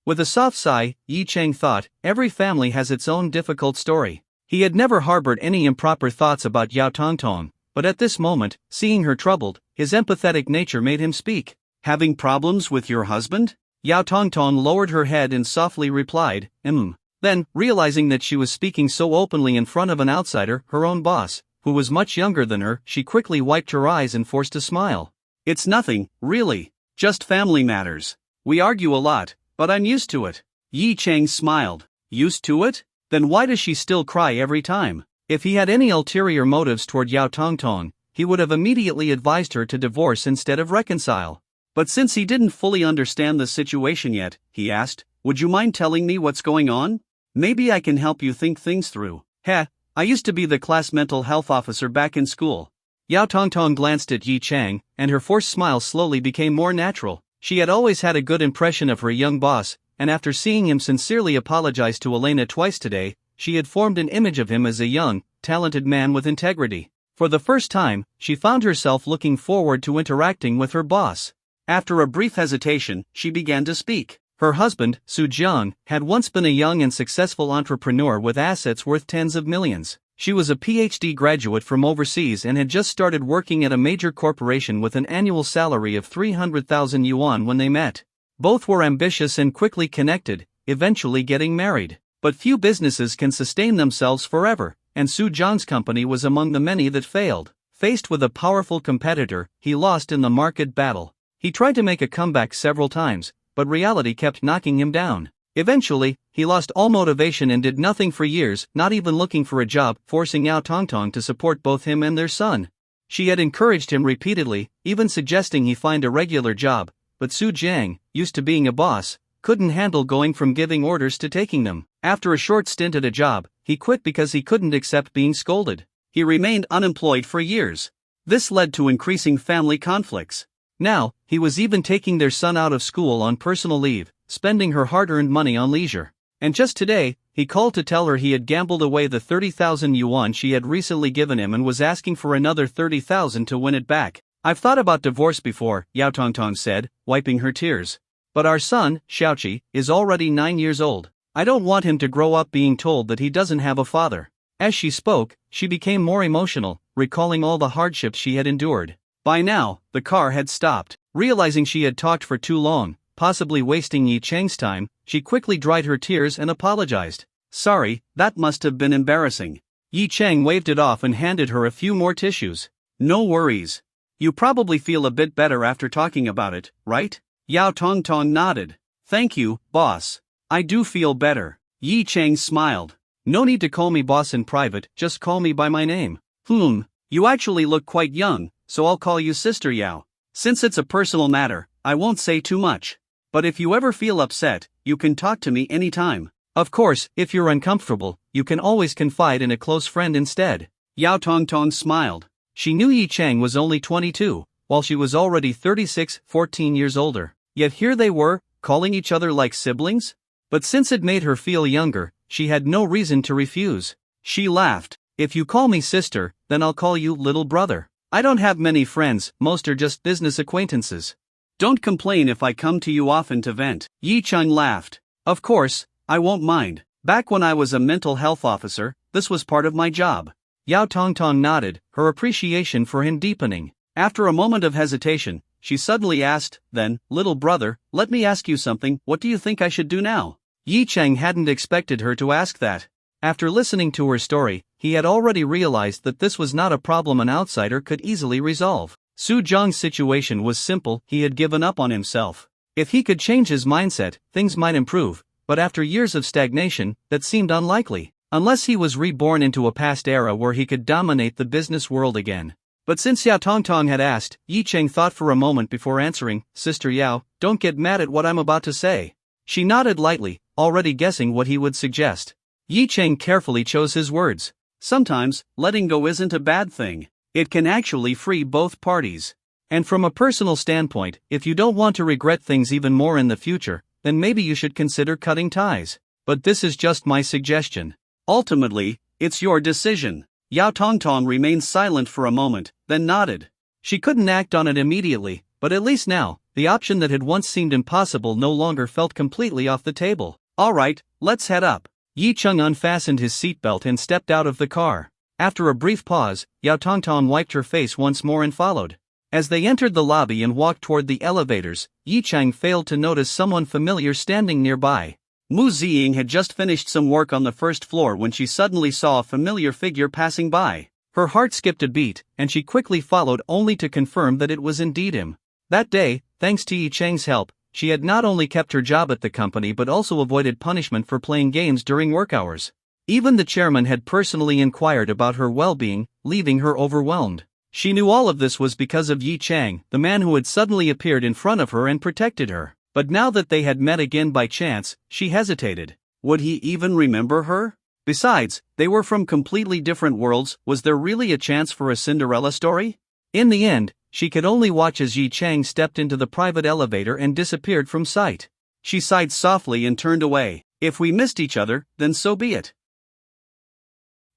With a soft sigh, Yi Chang thought, every family has its own difficult story. He had never harbored any improper thoughts about Yao Tongtong, but at this moment, seeing her troubled, his empathetic nature made him speak. Having problems with your husband? Yao Tongtong lowered her head and softly replied, Then, realizing that she was speaking so openly in front of an outsider, her own boss, who was much younger than her, she quickly wiped her eyes and forced a smile. It's nothing, really. Just family matters. We argue a lot, but I'm used to it. Yi Chang smiled. Used to it? Then why does she still cry every time? If he had any ulterior motives toward Yao Tongtong, he would have immediately advised her to divorce instead of reconcile. But since he didn't fully understand the situation yet, he asked, would you mind telling me what's going on? Maybe I can help you think things through. Heh, I used to be the class mental health officer back in school. Yao Tongtong glanced at Yi Chang, and her forced smile slowly became more natural. She had always had a good impression of her young boss, and after seeing him sincerely apologize to Elena twice today, she had formed an image of him as a young, talented man with integrity. For the first time, she found herself looking forward to interacting with her boss. After a brief hesitation, she began to speak. Her husband, Su Jiang, had once been a young and successful entrepreneur with assets worth tens of millions. She was a PhD graduate from overseas and had just started working at a major corporation with an annual salary of 300,000 yuan when they met. Both were ambitious and quickly connected, eventually getting married. But few businesses can sustain themselves forever, and Su Jiang's company was among the many that failed. Faced with a powerful competitor, he lost in the market battle. He tried to make a comeback several times, but reality kept knocking him down. Eventually, he lost all motivation and did nothing for years, not even looking for a job, forcing Yao Tongtong to support both him and their son. She had encouraged him repeatedly, even suggesting he find a regular job, but Su Jiang, used to being a boss, couldn't handle going from giving orders to taking them. After a short stint at a job, he quit because he couldn't accept being scolded. He remained unemployed for years. This led to increasing family conflicts. Now, he was even taking their son out of school on personal leave, spending her hard-earned money on leisure. And just today, he called to tell her he had gambled away the 30,000 yuan she had recently given him and was asking for another 30,000 to win it back. I've thought about divorce before, Yao Tongtong said, wiping her tears. But our son, Xiaoqi, is already 9 years old. I don't want him to grow up being told that he doesn't have a father. As she spoke, she became more emotional, recalling all the hardships she had endured. By now, the car had stopped. Realizing she had talked for too long, possibly wasting Yi Cheng's time, she quickly dried her tears and apologized. Sorry, that must have been embarrassing. Yi Cheng waved it off and handed her a few more tissues. No worries. You probably feel a bit better after talking about it, right? Yao Tongtong nodded. Thank you, boss. I do feel better. Yi Cheng smiled. No need to call me boss in private, just call me by my name. You actually look quite young, so I'll call you Sister Yao. Since it's a personal matter, I won't say too much. But if you ever feel upset, you can talk to me anytime. Of course, if you're uncomfortable, you can always confide in a close friend instead. Yao Tongtong smiled. She knew Yi Cheng was only 22, while she was already 36, 14 years older. Yet here they were, calling each other like siblings? But since it made her feel younger, she had no reason to refuse. She laughed. If you call me sister, then I'll call you little brother. I don't have many friends, most are just business acquaintances. Don't complain if I come to you often to vent. Yi Cheng laughed. Of course, I won't mind. Back when I was a mental health officer, this was part of my job. Yao Tongtong nodded, her appreciation for him deepening. After a moment of hesitation, she suddenly asked, then, little brother, let me ask you something, what do you think I should do now? Yi Cheng hadn't expected her to ask that. After listening to her story, he had already realized that this was not a problem an outsider could easily resolve. Su Zhang's situation was simple, he had given up on himself. If he could change his mindset, things might improve, but after years of stagnation, that seemed unlikely. Unless he was reborn into a past era where he could dominate the business world again. But since Yao Tongtong had asked, Yi Cheng thought for a moment before answering, Sister Yao, don't get mad at what I'm about to say. She nodded lightly, already guessing what he would suggest. Yi Cheng carefully chose his words. Sometimes, letting go isn't a bad thing. It can actually free both parties. And from a personal standpoint, if you don't want to regret things even more in the future, then maybe you should consider cutting ties. But this is just my suggestion. Ultimately, it's your decision. Yao Tongtong remained silent for a moment, then nodded. She couldn't act on it immediately, but at least now, the option that had once seemed impossible no longer felt completely off the table. Alright, let's head up. Yi Cheng unfastened his seatbelt and stepped out of the car. After a brief pause, Yao Tongtong wiped her face once more and followed. As they entered the lobby and walked toward the elevators, Yi Cheng failed to notice someone familiar standing nearby. Mu Ziying had just finished some work on the first floor when she suddenly saw a familiar figure passing by. Her heart skipped a beat, and she quickly followed only to confirm that it was indeed him. That day, thanks to Yi Cheng's help, she had not only kept her job at the company but also avoided punishment for playing games during work hours. Even the chairman had personally inquired about her well-being, leaving her overwhelmed. She knew all of this was because of Yi Cheng, the man who had suddenly appeared in front of her and protected her. But now that they had met again by chance, she hesitated. Would he even remember her? Besides, they were from completely different worlds, was there really a chance for a Cinderella story? In the end, she could only watch as Yi Cheng stepped into the private elevator and disappeared from sight. She sighed softly and turned away. If we missed each other, then so be it.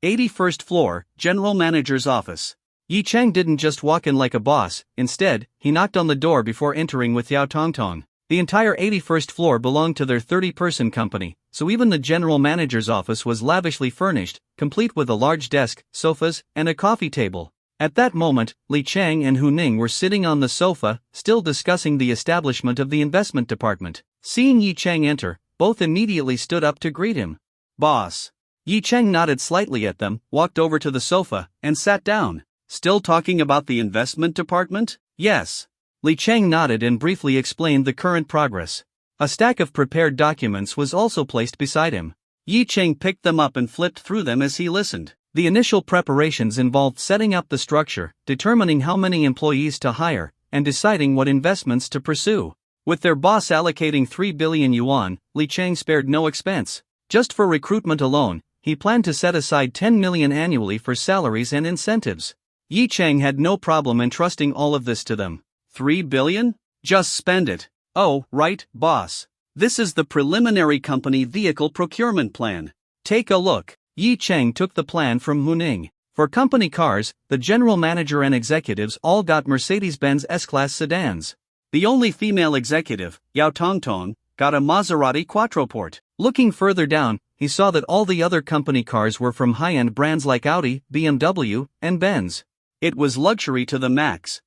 81st floor, General Manager's office. Yi Cheng didn't just walk in like a boss, instead, he knocked on the door before entering with Yao Tongtong. The entire 81st floor belonged to their 30-person company, so even the general manager's office was lavishly furnished, complete with a large desk, sofas, and a coffee table. At that moment, Li Cheng and Hu Ning were sitting on the sofa, still discussing the establishment of the investment department. Seeing Yi Cheng enter, both immediately stood up to greet him. Boss. Yi Cheng nodded slightly at them, walked over to the sofa, and sat down. Still talking about the investment department? Yes. Li Cheng nodded and briefly explained the current progress. A stack of prepared documents was also placed beside him. Yi Cheng picked them up and flipped through them as he listened. The initial preparations involved setting up the structure, determining how many employees to hire, and deciding what investments to pursue. With their boss allocating 3 billion yuan, Li Cheng spared no expense. Just for recruitment alone, he planned to set aside 10 million annually for salaries and incentives. Yi Cheng had no problem entrusting all of this to them. 3 billion? Just spend it. Oh, right, boss. This is the preliminary company vehicle procurement plan. Take a look. Yi Cheng took the plan from Huning. For company cars, the general manager and executives all got Mercedes-Benz S-Class sedans. The only female executive, Yao Tongtong, got a Maserati Quattroporte. Looking further down, he saw that all the other company cars were from high-end brands like Audi, BMW, and Benz. It was luxury to the max.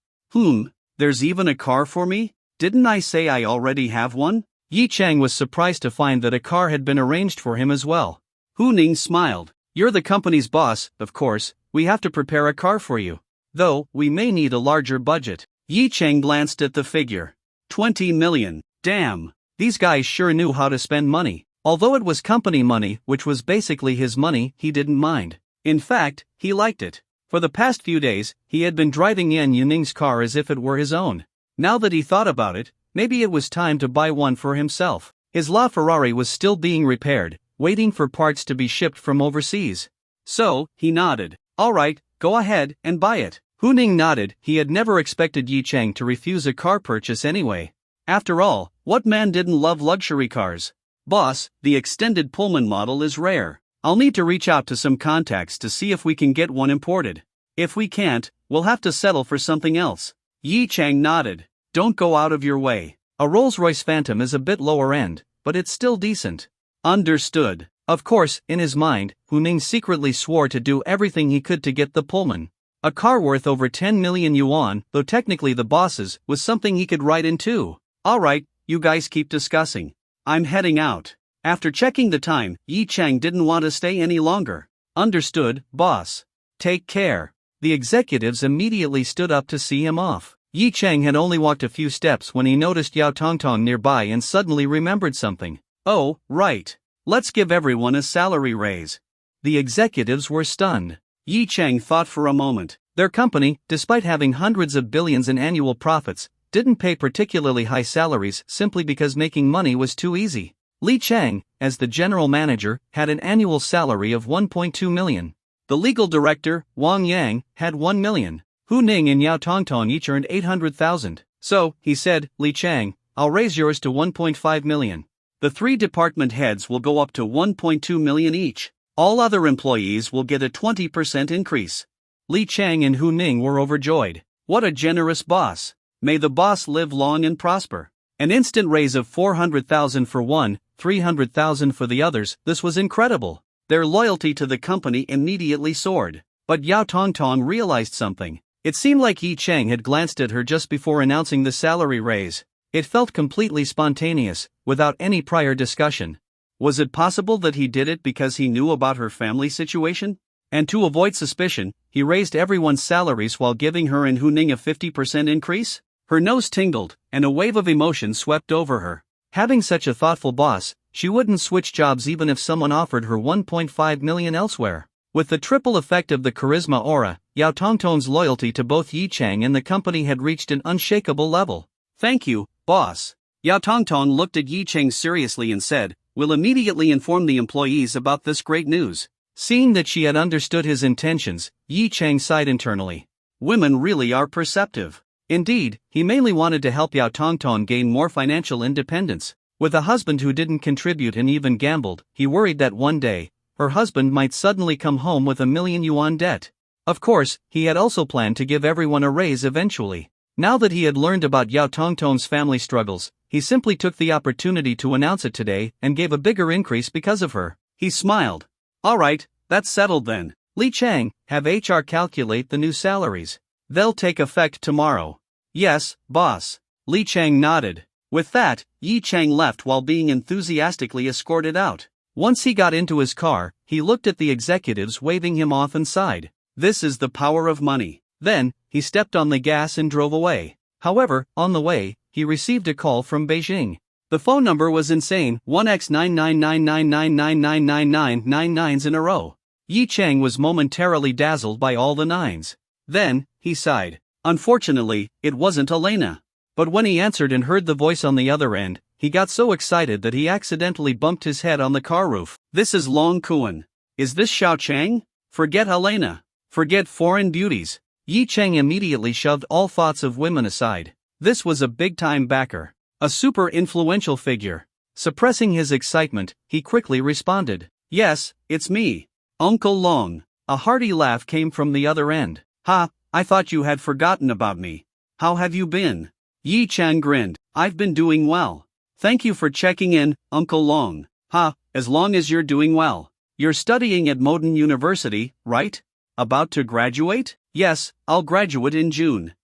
There's even a car for me? Didn't I say I already have one? Yi Cheng was surprised to find that a car had been arranged for him as well. Hu Ning smiled. You're the company's boss, of course, we have to prepare a car for you. Though, we may need a larger budget. Yi Cheng glanced at the figure. 20 million. Damn. These guys sure knew how to spend money. Although it was company money, which was basically his money, he didn't mind. In fact, he liked it. For the past few days, he had been driving Yan Yuning's car as if it were his own. Now that he thought about it, maybe it was time to buy one for himself. His LaFerrari was still being repaired, waiting for parts to be shipped from overseas. So, he nodded. Alright, go ahead and buy it. Hu Ning nodded. He had never expected Yi Cheng to refuse a car purchase anyway. After all, what man didn't love luxury cars? Boss, the extended Pullman model is rare. I'll need to reach out to some contacts to see if we can get one imported. If we can't, we'll have to settle for something else. Yi Cheng nodded. Don't go out of your way. A Rolls-Royce Phantom is a bit lower end, but it's still decent. Understood. Of course, in his mind, Hu Ning secretly swore to do everything he could to get the Pullman. A car worth over 10 million yuan, though technically the boss's, was something he could ride in too. Alright, you guys keep discussing. I'm heading out. After checking the time, Yi Cheng didn't want to stay any longer. Understood, boss. Take care. The executives immediately stood up to see him off. Yi Cheng had only walked a few steps when he noticed Yao Tongtong nearby and suddenly remembered something. Oh, right. Let's give everyone a salary raise. The executives were stunned. Yi Cheng thought for a moment. Their company, despite having hundreds of billions in annual profits, didn't pay particularly high salaries simply because making money was too easy. Li Cheng, as the general manager, had an annual salary of 1.2 million. The legal director, Wang Yang, had 1 million. Hu Ning and Yao Tongtong each earned 800,000. So, he said, Li Cheng, I'll raise yours to 1.5 million. The 3 department heads will go up to 1.2 million each. All other employees will get a 20% increase. Li Cheng and Hu Ning were overjoyed. What a generous boss. May the boss live long and prosper. An instant raise of 400,000 for one, 300,000 for the others. This was incredible. Their loyalty to the company immediately soared. But Yao Tongtong realized something. It seemed like Yi Cheng had glanced at her just before announcing the salary raise. It felt completely spontaneous, without any prior discussion. Was it possible that he did it because he knew about her family situation? And to avoid suspicion, he raised everyone's salaries while giving her and Hu Ning a 50% increase? Her nose tingled, and a wave of emotion swept over her. Having such a thoughtful boss, she wouldn't switch jobs even if someone offered her 1.5 million elsewhere. With the triple effect of the charisma aura, Yao Tongtong's loyalty to both Yi Cheng and the company had reached an unshakable level. Thank you, boss. Yao Tongtong looked at Yi Cheng seriously and said, We'll immediately inform the employees about this great news. Seeing that she had understood his intentions, Yi Cheng sighed internally. Women really are perceptive. Indeed, he mainly wanted to help Yao Tongtong gain more financial independence. With a husband who didn't contribute and even gambled, he worried that one day, her husband might suddenly come home with 1 million yuan debt. Of course, he had also planned to give everyone a raise eventually. Now that he had learned about Yao Tongtong's family struggles, he simply took the opportunity to announce it today and gave a bigger increase because of her. He smiled. Alright, that's settled then. Li Cheng, have HR calculate the new salaries. They'll take effect tomorrow. Yes, boss. Li Cheng nodded. With that, Yi Cheng left while being enthusiastically escorted out. Once he got into his car, he looked at the executives waving him off and sighed. This is the power of money. Then, he stepped on the gas and drove away. However, on the way, he received a call from Beijing. The phone number was insane, 1x999999999 in a row. Yi Chang was momentarily dazzled by all the nines. Then, he sighed. Unfortunately, it wasn't Elena. But when he answered and heard the voice on the other end, he got so excited that he accidentally bumped his head on the car roof. This is Long Kuan. Is this Xiao Chang? Forget Helena. Forget foreign beauties. Yi Chang immediately shoved all thoughts of women aside. This was a big-time backer. A super influential figure. Suppressing his excitement, he quickly responded. Yes, it's me. Uncle Long. A hearty laugh came from the other end. Ha, I thought you had forgotten about me. How have you been? Yi Chang grinned. I've been doing well. Thank you for checking in, Uncle Long. Ha, as long as you're doing well. You're studying at Modern University, right? About to graduate? Yes, I'll graduate in June.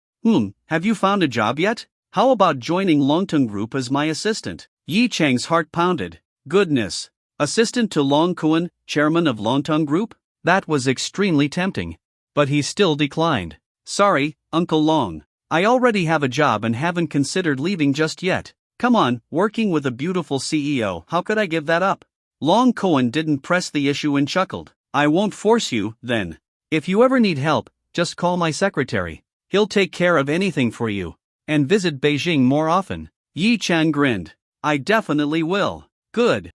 Have you found a job yet? How about joining Longtung Group as my assistant? Yi Chang's heart pounded. Goodness. Assistant to Long Kuan, chairman of Longtung Group? That was extremely tempting. But he still declined. Sorry, Uncle Long. I already have a job and haven't considered leaving just yet. Come on, working with a beautiful CEO, how could I give that up? Long Kuan didn't press the issue and chuckled. I won't force you, then. If you ever need help, just call my secretary. He'll take care of anything for you. And visit Beijing more often. Yi Chang grinned. I definitely will. Good.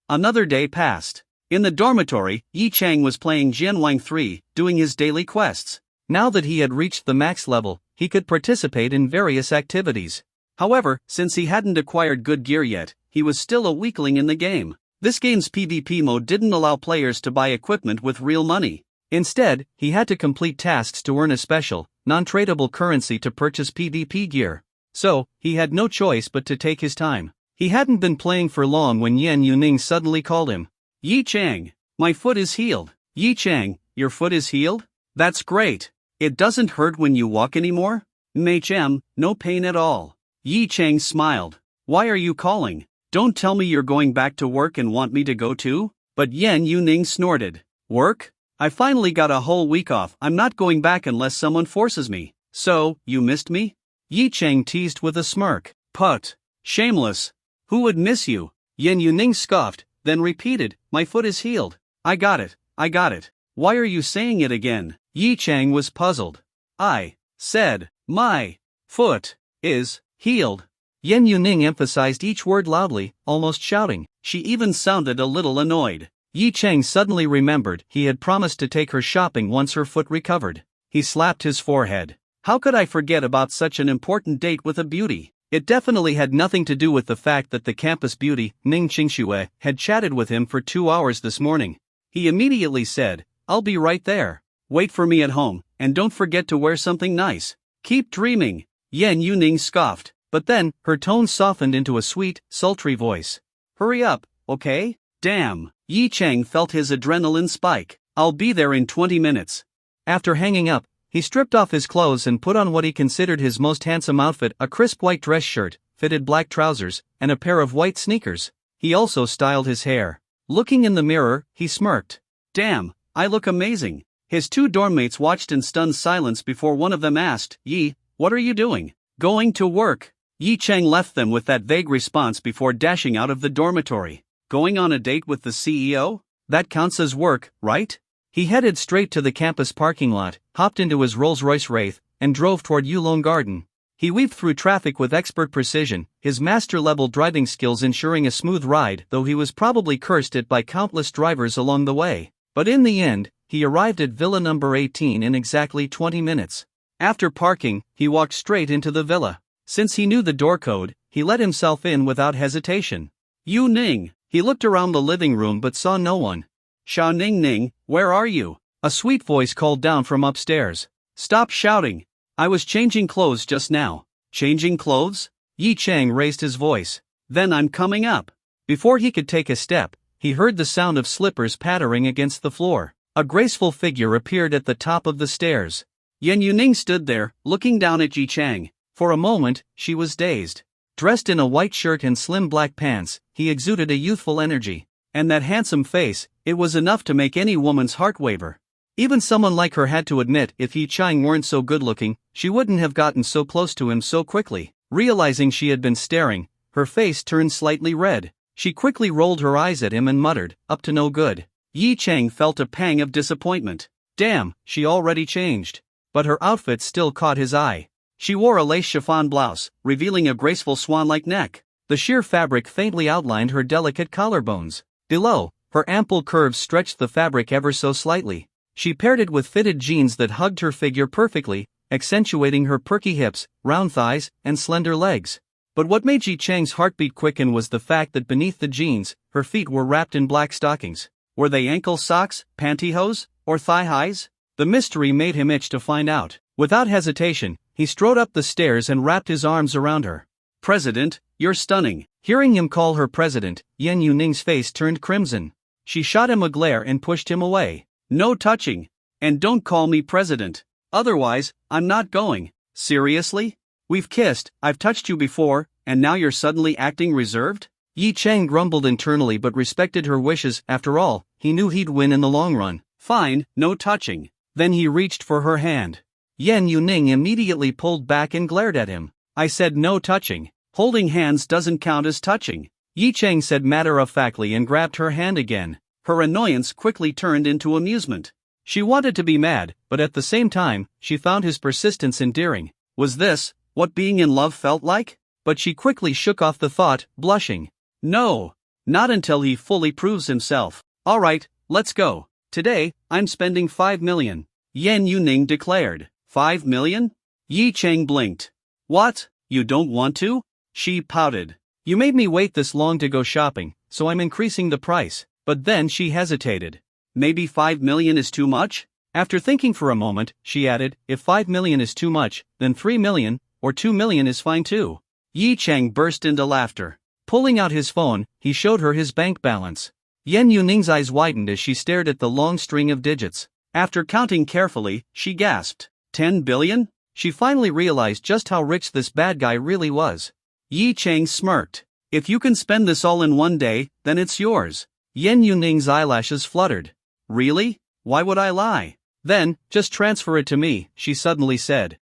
Another day passed. In the dormitory, Yi Chang was playing Jianwang 3, doing his daily quests. Now that he had reached the max level, he could participate in various activities. However, since he hadn't acquired good gear yet, he was still a weakling in the game. This game's PvP mode didn't allow players to buy equipment with real money. Instead, he had to complete tasks to earn a special, non-tradable currency to purchase PvP gear. So, he had no choice but to take his time. He hadn't been playing for long when Yan Yuning suddenly called him. Yi Chang, my foot is healed. Yi Chang, your foot is healed? That's great. It doesn't hurt when you walk anymore? MHM, no pain at all. Yi Chang smiled. Why are you calling? Don't tell me you're going back to work and want me to go too? But Yan Yuning snorted. Work? I finally got a whole week off. I'm not going back unless someone forces me. So, you missed me? Yi Chang teased with a smirk. Put. Shameless. Who would miss you? Yan Yuning scoffed, then repeated, my foot is healed. I got it. Why are you saying it again? Yi Chang was puzzled. I said, my foot is healed. Yan Yuning emphasized each word loudly, almost shouting. She even sounded a little annoyed. Yi Chang suddenly remembered he had promised to take her shopping once her foot recovered. He slapped his forehead. How could I forget about such an important date with a beauty? It definitely had nothing to do with the fact that the campus beauty, Ning Qingxue, had chatted with him for 2 hours this morning. He immediately said, I'll be right there. Wait for me at home, and don't forget to wear something nice. Keep dreaming. Yan Yuning scoffed, but then, her tone softened into a sweet, sultry voice. Hurry up, okay? Damn. Yi Chang felt his adrenaline spike. I'll be there in 20 minutes. After hanging up, he stripped off his clothes and put on what he considered his most handsome outfit, a crisp white dress shirt, fitted black trousers, and a pair of white sneakers. He also styled his hair. Looking in the mirror, he smirked. Damn, I look amazing. His two dormmates watched in stunned silence before one of them asked, Yi, what are you doing? Going to work. Yi Chang left them with that vague response before dashing out of the dormitory. Going on a date with the CEO? That counts as work, right? He headed straight to the campus parking lot, hopped into his Rolls-Royce Wraith, and drove toward Yulong Garden. He weaved through traffic with expert precision, his master-level driving skills ensuring a smooth ride, though he was probably cursed at by countless drivers along the way. But in the end, he arrived at Villa number 18 in exactly 20 minutes. After parking, he walked straight into the villa. Since he knew the door code, he let himself in without hesitation. Yu Ning. He looked around the living room but saw no one. Xiao Ning Ning, where are you? A sweet voice called down from upstairs. Stop shouting. I was changing clothes just now. Changing clothes? Yi Chang raised his voice. Then I'm coming up. Before he could take a step, he heard the sound of slippers pattering against the floor. A graceful figure appeared at the top of the stairs. Yan Yuning stood there, looking down at Yi Chang. For a moment, she was dazed. Dressed in a white shirt and slim black pants, he exuded a youthful energy. And that handsome face, it was enough to make any woman's heart waver. Even someone like her had to admit if Yi Chang weren't so good-looking, she wouldn't have gotten so close to him so quickly. Realizing she had been staring, her face turned slightly red. She quickly rolled her eyes at him and muttered, "Up to no good." Yi Chang felt a pang of disappointment. Damn, she already changed. But her outfit still caught his eye. She wore a lace chiffon blouse, revealing a graceful swan-like neck. The sheer fabric faintly outlined her delicate collarbones. Below, her ample curves stretched the fabric ever so slightly. She paired it with fitted jeans that hugged her figure perfectly, accentuating her perky hips, round thighs, and slender legs. But what made Yi Chang's heartbeat quicken was the fact that beneath the jeans, her feet were wrapped in black stockings. Were they ankle socks, pantyhose, or thigh-highs? The mystery made him itch to find out. Without hesitation, he strode up the stairs and wrapped his arms around her. "President, you're stunning." Hearing him call her president, Yen Yuning's face turned crimson. She shot him a glare and pushed him away. "No touching. And don't call me president. Otherwise, I'm not going." "Seriously? We've kissed, I've touched you before, and now you're suddenly acting reserved?" Yi Chang grumbled internally but respected her wishes. After all, he knew he'd win in the long run. "Fine, no touching." Then he reached for her hand. Yen Yuning immediately pulled back and glared at him. "I said no touching. Holding hands doesn't count as touching." Yi Chang said matter-of-factly and grabbed her hand again. Her annoyance quickly turned into amusement. She wanted to be mad, but at the same time, she found his persistence endearing. Was this what being in love felt like? But she quickly shook off the thought, blushing. "No. Not until he fully proves himself." "Alright, let's go. Today, I'm spending 5 million. Yen Yuning declared. 5 million? Yi Chang blinked. "What, you don't want to?" She pouted. "You made me wait this long to go shopping, so I'm increasing the price." But then she hesitated. "Maybe 5 million is too much?" After thinking for a moment, she added, "If 5 million is too much, then 3 million, or 2 million is fine too." Yi Chang burst into laughter. Pulling out his phone, he showed her his bank balance. Yen Yuning's eyes widened as she stared at the long string of digits. After counting carefully, she gasped. 10 billion? She finally realized just how rich this bad guy really was. Yi Chang smirked. "If you can spend this all in one day, then it's yours." Yen Yuning's eyelashes fluttered. "Really? Why would I lie?" "Then, just transfer it to me," she suddenly said.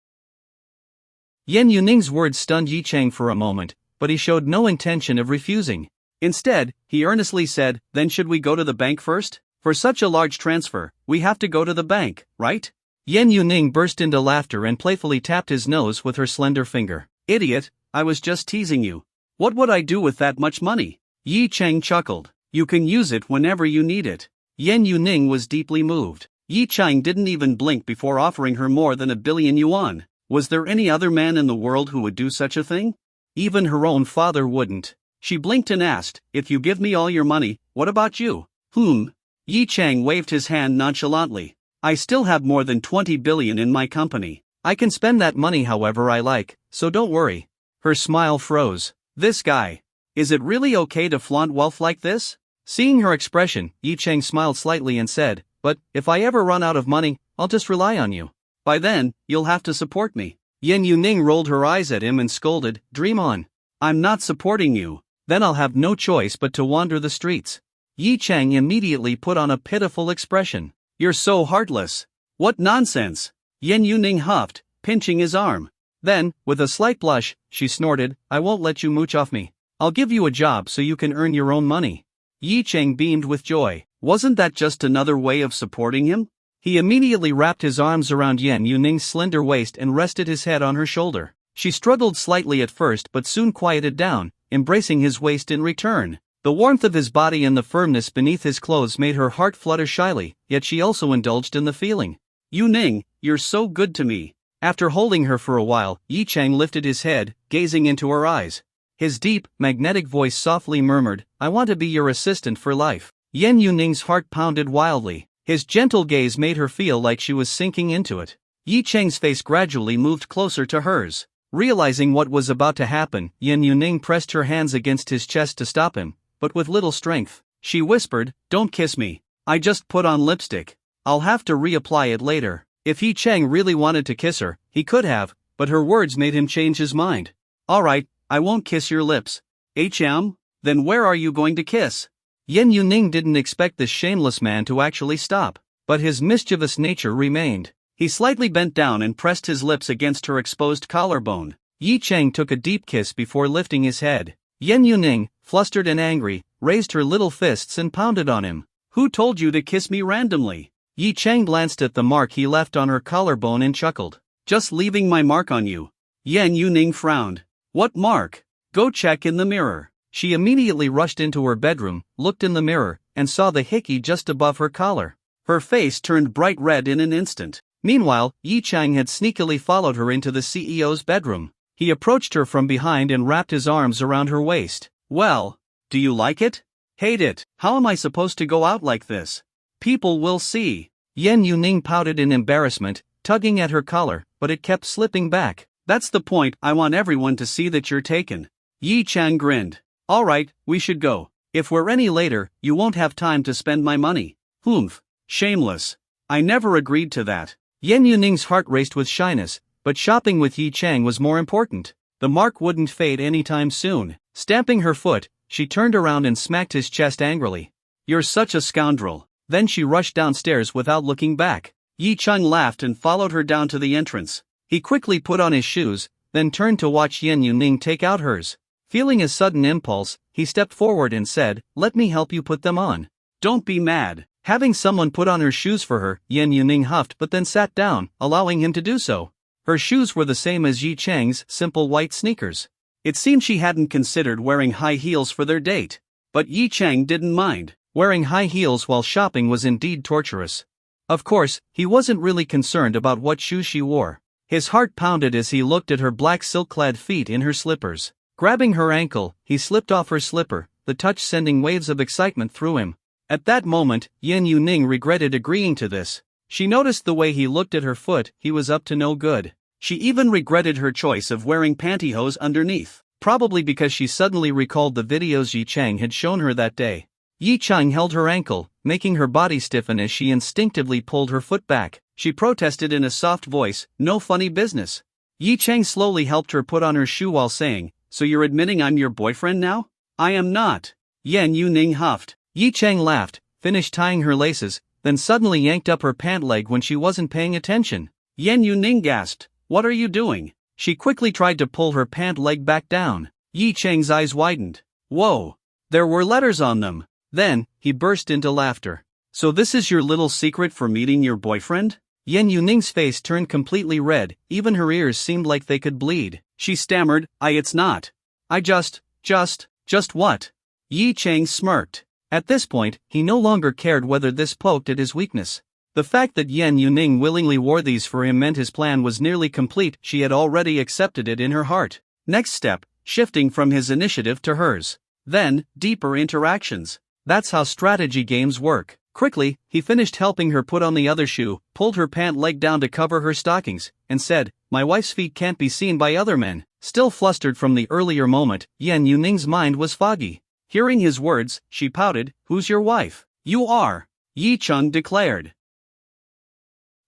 Yen Yuning's words stunned Yi Chang for a moment, but he showed no intention of refusing. Instead, he earnestly said, "Then should we go to the bank first? For such a large transfer, we have to go to the bank, right?" Yen Yuning burst into laughter and playfully tapped his nose with her slender finger. "Idiot, I was just teasing you. What would I do with that much money?" Yi Chang chuckled. "You can use it whenever you need it." Yen Yuning was deeply moved. Yi Chang didn't even blink before offering her more than 1 billion yuan. Was there any other man in the world who would do such a thing? Even her own father wouldn't. She blinked and asked, "If you give me all your money, what about you?" Yi Chang waved his hand nonchalantly. "I still have more than 20 billion in my company. I can spend that money however I like, so don't worry." Her smile froze. This guy. Is it really okay to flaunt wealth like this? Seeing her expression, Yi Chang smiled slightly and said, "But, if I ever run out of money, I'll just rely on you. By then, you'll have to support me." Yen Yuning rolled her eyes at him and scolded, "Dream on. I'm not supporting you. Then I'll have no choice but to wander the streets." Yi Chang immediately put on a pitiful expression. "You're so heartless. What nonsense." Yen Yuning huffed, pinching his arm. Then, with a slight blush, she snorted, "I won't let you mooch off me. I'll give you a job so you can earn your own money." Yi Chang beamed with joy. Wasn't that just another way of supporting him? He immediately wrapped his arms around Yen Yuning's slender waist and rested his head on her shoulder. She struggled slightly at first but soon quieted down, embracing his waist in return. The warmth of his body and the firmness beneath his clothes made her heart flutter shyly, yet she also indulged in the feeling. "Yuning, you're so good to me." After holding her for a while, Yi Chang lifted his head, gazing into her eyes. His deep, magnetic voice softly murmured, "I want to be your assistant for life." Yen Yuning's heart pounded wildly. His gentle gaze made her feel like she was sinking into it. Yi Chang's face gradually moved closer to hers. Realizing what was about to happen, Yen Yuning pressed her hands against his chest to stop him, but with little strength. She whispered, "Don't kiss me. I just put on lipstick. I'll have to reapply it later." If Yi Chang really wanted to kiss her, he could have, but her words made him change his mind. "Alright, I won't kiss your lips." Then where are you going to kiss?" Yen Yuning didn't expect this shameless man to actually stop. but his mischievous nature remained. He slightly bent down and pressed his lips against her exposed collarbone. Yi Chang took a deep kiss before lifting his head. Yan Yuning, flustered and angry, raised her little fists and pounded on him. "Who told you to kiss me randomly?" Yi Chang glanced at the mark he left on her collarbone and chuckled. "Just leaving my mark on you." Yan Yuning frowned. "What mark? Go check in the mirror." She immediately rushed into her bedroom, looked in the mirror, and saw the hickey just above her collar. Her face turned bright red in an instant. Meanwhile, Yi Chang had sneakily followed her into the CEO's bedroom. He approached her from behind and wrapped his arms around her waist. "Well, do you like it?" "Hate it. How am I supposed to go out like this? People will see." Yan Yuning pouted in embarrassment, tugging at her collar, but it kept slipping back. "That's the point, I want everyone to see that you're taken." Yi Chang grinned. "All right, we should go. If we're any later, you won't have time to spend my money." "Humph. Shameless. I never agreed to that." Yan Yuning's heart raced with shyness, but shopping with Yi Chang was more important. The mark wouldn't fade anytime soon. Stamping her foot, she turned around and smacked his chest angrily. "You're such a scoundrel." Then she rushed downstairs without looking back. Yi Chang laughed and followed her down to the entrance. He quickly put on his shoes, then turned to watch Yan Yuning take out hers. Feeling a sudden impulse, he stepped forward and said, "Let me help you put them on." "Don't be mad." Having someone put on her shoes for her, Yan Yuning huffed but then sat down, allowing him to do so. Her shoes were the same as Yi Chang's simple white sneakers. It seemed she hadn't considered wearing high heels for their date. But Yi Chang didn't mind. Wearing high heels while shopping was indeed torturous. Of course, he wasn't really concerned about what shoes she wore. His heart pounded as he looked at her black silk-clad feet in her slippers. Grabbing her ankle, he slipped off her slipper, the touch sending waves of excitement through him. At that moment, Yan Yuning regretted agreeing to this. She noticed the way he looked at her foot, he was up to no good. She even regretted her choice of wearing pantyhose underneath, probably because she suddenly recalled the videos Yi Chang had shown her that day. Yi Chang held her ankle, making her body stiffen as she instinctively pulled her foot back. She protested in a soft voice, "No funny business." Yi Chang slowly helped her put on her shoe while saying, "So you're admitting I'm your boyfriend now?" "I am not." Yan Yuning huffed. Yi Chang laughed, finished tying her laces, then suddenly yanked up her pant leg when she wasn't paying attention. Yan Yuning gasped, "What are you doing?" She quickly tried to pull her pant leg back down. Yi Chang's eyes widened. Whoa! There were letters on them. Then, he burst into laughter. "So this is your little secret for meeting your boyfriend?" Yan Yuning's face turned completely red, even her ears seemed like they could bleed. She stammered, It's not. I just what?" Yi Chang smirked. At this point, he no longer cared whether this poked at his weakness. The fact that Yan Yuning willingly wore these for him meant his plan was nearly complete. She had already accepted it in her heart. Next step, shifting from his initiative to hers. Then, deeper interactions. That's how strategy games work. Quickly, he finished helping her put on the other shoe, pulled her pant leg down to cover her stockings, and said, "My wife's feet can't be seen by other men." Still flustered from the earlier moment, Yan Yuning's mind was foggy. Hearing his words, she pouted, "Who's your wife?" "You are," Yi Chang declared.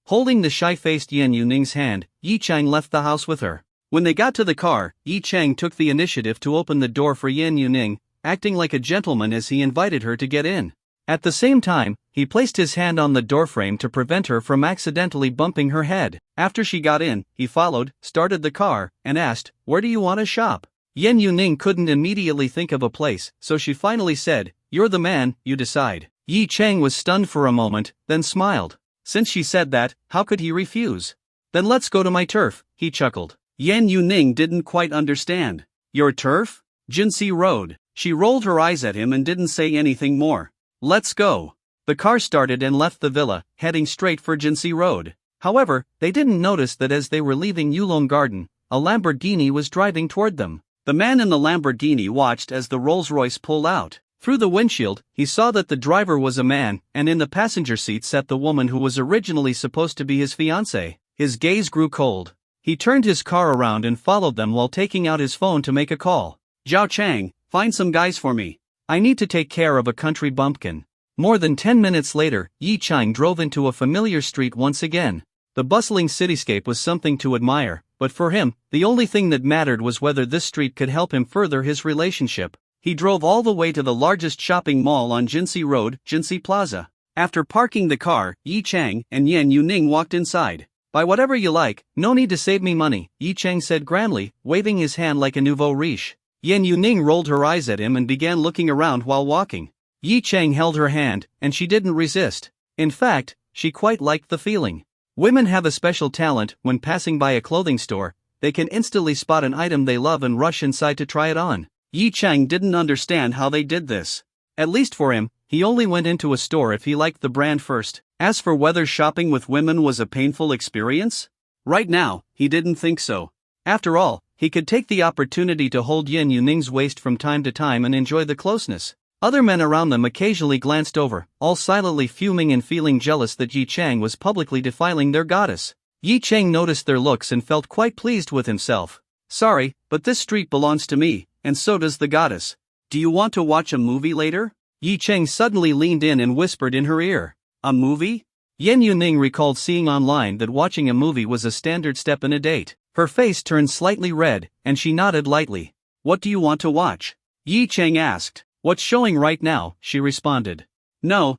Holding the shy-faced Yan Yuning's hand, Yi Chang left the house with her. When they got to the car, Yi Chang took the initiative to open the door for Yan Yuning, acting like a gentleman as he invited her to get in. At the same time, he placed his hand on the doorframe to prevent her from accidentally bumping her head. After she got in, he followed, started the car, and asked, "Where do you want to shop?" Yan Yuning couldn't immediately think of a place, so she finally said, "You're the man, you decide." Yi Chang was stunned for a moment, then smiled. Since she said that, how could he refuse? "Then let's go to my turf," he chuckled. Yan Yuning didn't quite understand. "Your turf?" "Jinsei Road." She rolled her eyes at him and didn't say anything more. "Let's go." The car started and left the villa, heading straight for Jinsei Road. However, they didn't notice that as they were leaving Yulong Garden, a Lamborghini was driving toward them. The man in the Lamborghini watched as the Rolls-Royce pulled out. Through the windshield, he saw that the driver was a man, and in the passenger seat sat the woman who was originally supposed to be his fiancée. His gaze grew cold. He turned his car around and followed them while taking out his phone to make a call. "Zhao Chang, find some guys for me. I need to take care of a country bumpkin." More than 10 minutes later, Yi Chang drove into a familiar street once again. The bustling cityscape was something to admire, but for him, the only thing that mattered was whether this street could help him further his relationship. He drove all the way to the largest shopping mall on Jinsei Road, Jinsei Plaza. After parking the car, Yi Chang and Yan Yuning walked inside. Buy whatever you like, no need to save me money, Yi Chang said grandly, waving his hand like a nouveau riche. Yan Yuning rolled her eyes at him and began looking around while walking. Yi Chang held her hand, and she didn't resist. In fact, she quite liked the feeling. Women have a special talent. When passing by a clothing store, they can instantly spot an item they love and rush inside to try it on. Yi Chang didn't understand how they did this. At least for him, he only went into a store if he liked the brand first. As for whether shopping with women was a painful experience, right now, he didn't think so. After all, he could take the opportunity to hold Yan Yuning's waist from time to time and enjoy the closeness. Other men around them occasionally glanced over, all silently fuming and feeling jealous that Yi Chang was publicly defiling their goddess. Yi Chang noticed their looks and felt quite pleased with himself. Sorry, but this street belongs to me, and so does the goddess. Do you want to watch a movie later? Yi Chang suddenly leaned in and whispered in her ear. A movie? Yan Yuning recalled seeing online that watching a movie was a standard step in a date. Her face turned slightly red, and she nodded lightly. What do you want to watch? Yi Chang asked. What's showing right now, she responded. No,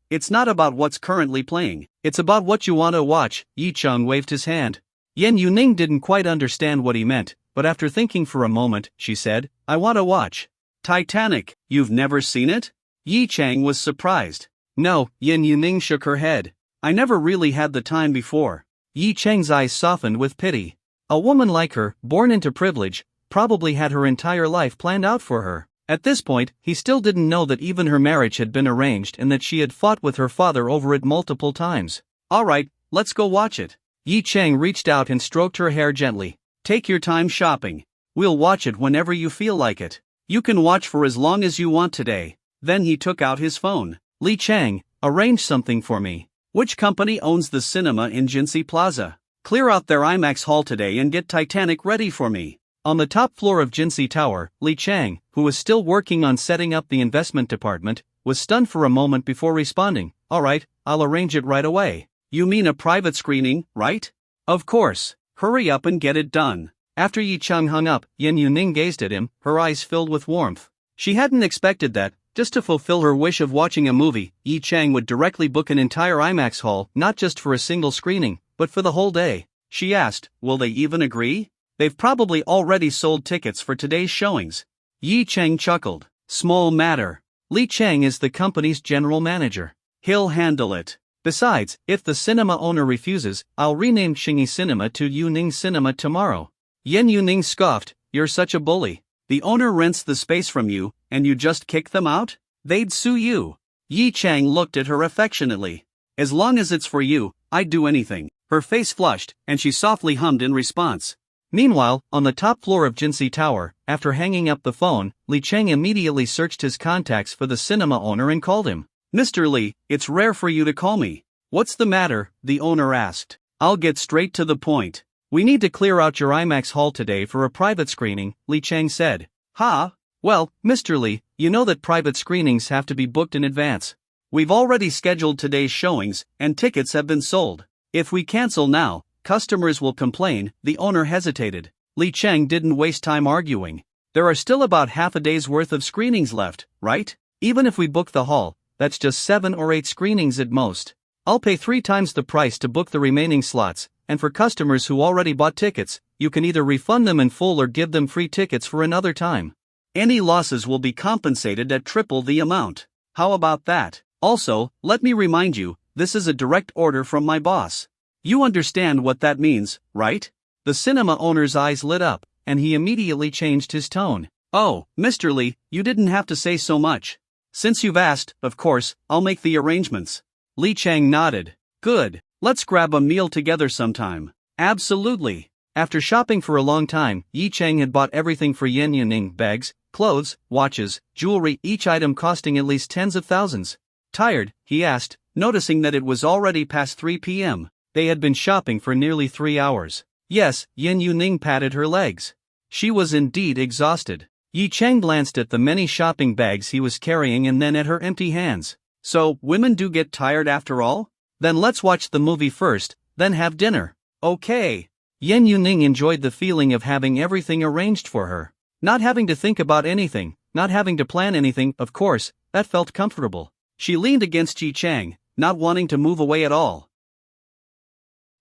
it's not about what's currently playing. It's about what you want to watch, Yi Chang waved his hand. Yan Yuning didn't quite understand what he meant, but after thinking for a moment, she said, I want to watch Titanic. You've never seen it? Yi Chang was surprised. No, Yan Yuning shook her head. I never really had the time before. Yi Chang's eyes softened with pity. A woman like her, born into privilege, probably had her entire life planned out for her. At this point, he still didn't know that even her marriage had been arranged and that she had fought with her father over it multiple times. Alright, let's go watch it. Yi Chang reached out and stroked her hair gently. Take your time shopping. We'll watch it whenever you feel like it. You can watch for as long as you want today. Then he took out his phone. Li Chang, arrange something for me. Which company owns the cinema in Jinsei Plaza? Clear out their IMAX hall today and get Titanic ready for me. On the top floor of Jinsei Tower, Li Chang, who was still working on setting up the investment department, was stunned for a moment before responding. Alright, I'll arrange it right away. You mean a private screening, right? Of course. Hurry up and get it done. After Yi Chang hung up, Yan Yuning gazed at him, her eyes filled with warmth. She hadn't expected that, just to fulfill her wish of watching a movie, Yi Chang would directly book an entire IMAX hall, not just for a single screening, but for the whole day. She asked, will they even agree? They've probably already sold tickets for today's showings. Yi Chang chuckled. Small matter. Li Chang is the company's general manager. He'll handle it. Besides, if the cinema owner refuses, I'll rename Xingyi Cinema to Yuning Cinema tomorrow. Yan Yuning scoffed, you're such a bully. The owner rents the space from you, and you just kick them out? They'd sue you. Yi Chang looked at her affectionately. As long as it's for you, I'd do anything. Her face flushed, and she softly hummed in response. Meanwhile, on the top floor of Jinsei Tower, after hanging up the phone, Li Chang immediately searched his contacts for the cinema owner and called him. Mr. Li, it's rare for you to call me. What's the matter? The owner asked. I'll get straight to the point. We need to clear out your IMAX hall today for a private screening, Li Chang said. Well, Mr. Li, you know that private screenings have to be booked in advance. We've already scheduled today's showings, and tickets have been sold. If we cancel now, customers will complain. The owner hesitated. Li Chang didn't waste time arguing. There are still about half a day's worth of screenings left, right? Even if we book the hall, that's just 7 or 8 screenings at most. I'll pay 3 times the price to book the remaining slots, and for customers who already bought tickets, you can either refund them in full or give them free tickets for another time. Any losses will be compensated at triple the amount. How about that? Also, let me remind you, this is a direct order from my boss. You understand what that means, right? The cinema owner's eyes lit up, and he immediately changed his tone. Oh, Mr. Li, you didn't have to say so much. Since you've asked, of course, I'll make the arrangements. Li Chang nodded. Good. Let's grab a meal together sometime. Absolutely. After shopping for a long time, Yi Chang had bought everything for Yan Yuning: bags, clothes, watches, jewelry, each item costing at least tens of thousands. Tired? He asked, noticing that it was already past 3 p.m. They had been shopping for nearly 3 hours. Yes, Yan Yuning patted her legs. She was indeed exhausted. Yi Chang glanced at the many shopping bags he was carrying and then at her empty hands. So, women do get tired after all? Then let's watch the movie first, then have dinner. Okay. Yan Yuning enjoyed the feeling of having everything arranged for her. Not having to think about anything, not having to plan anything, of course, that felt comfortable. She leaned against Yi Chang, not wanting to move away at all.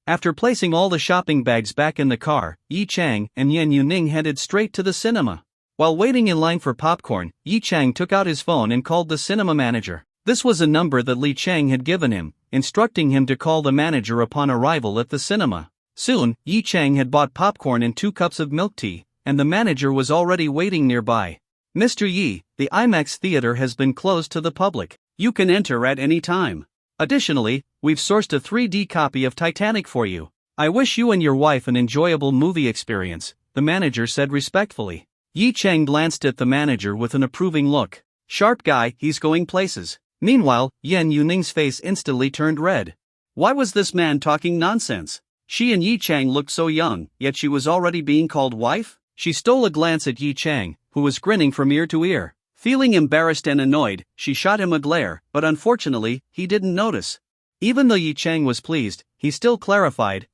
After placing all the shopping bags back in the car, Yi Chang and Yan Yuning headed straight to the cinema. While waiting in line for popcorn, Yi Chang took out his phone and called the cinema manager. This was a number that Li Chang had given him, instructing him to call the manager upon arrival at the cinema. Soon, Yi Chang had bought popcorn and 2 cups of milk tea, and the manager was already waiting nearby. "Mr. Yi, the IMAX theater has been closed to the public. You can enter at any time. Additionally, we've sourced a 3D copy of Titanic for you. I wish you and your wife an enjoyable movie experience," the manager said respectfully. Yi Chang glanced at the manager with an approving look. Sharp guy, he's going places. Meanwhile, Yan Yuning's face instantly turned red. Why was this man talking nonsense? She and Yi Chang looked so young, yet she was already being called wife? She stole a glance at Yi Chang, who was grinning from ear to ear. Feeling embarrassed and annoyed, she shot him a glare, but unfortunately, he didn't notice. Even though Yi Chang was pleased, he still clarified,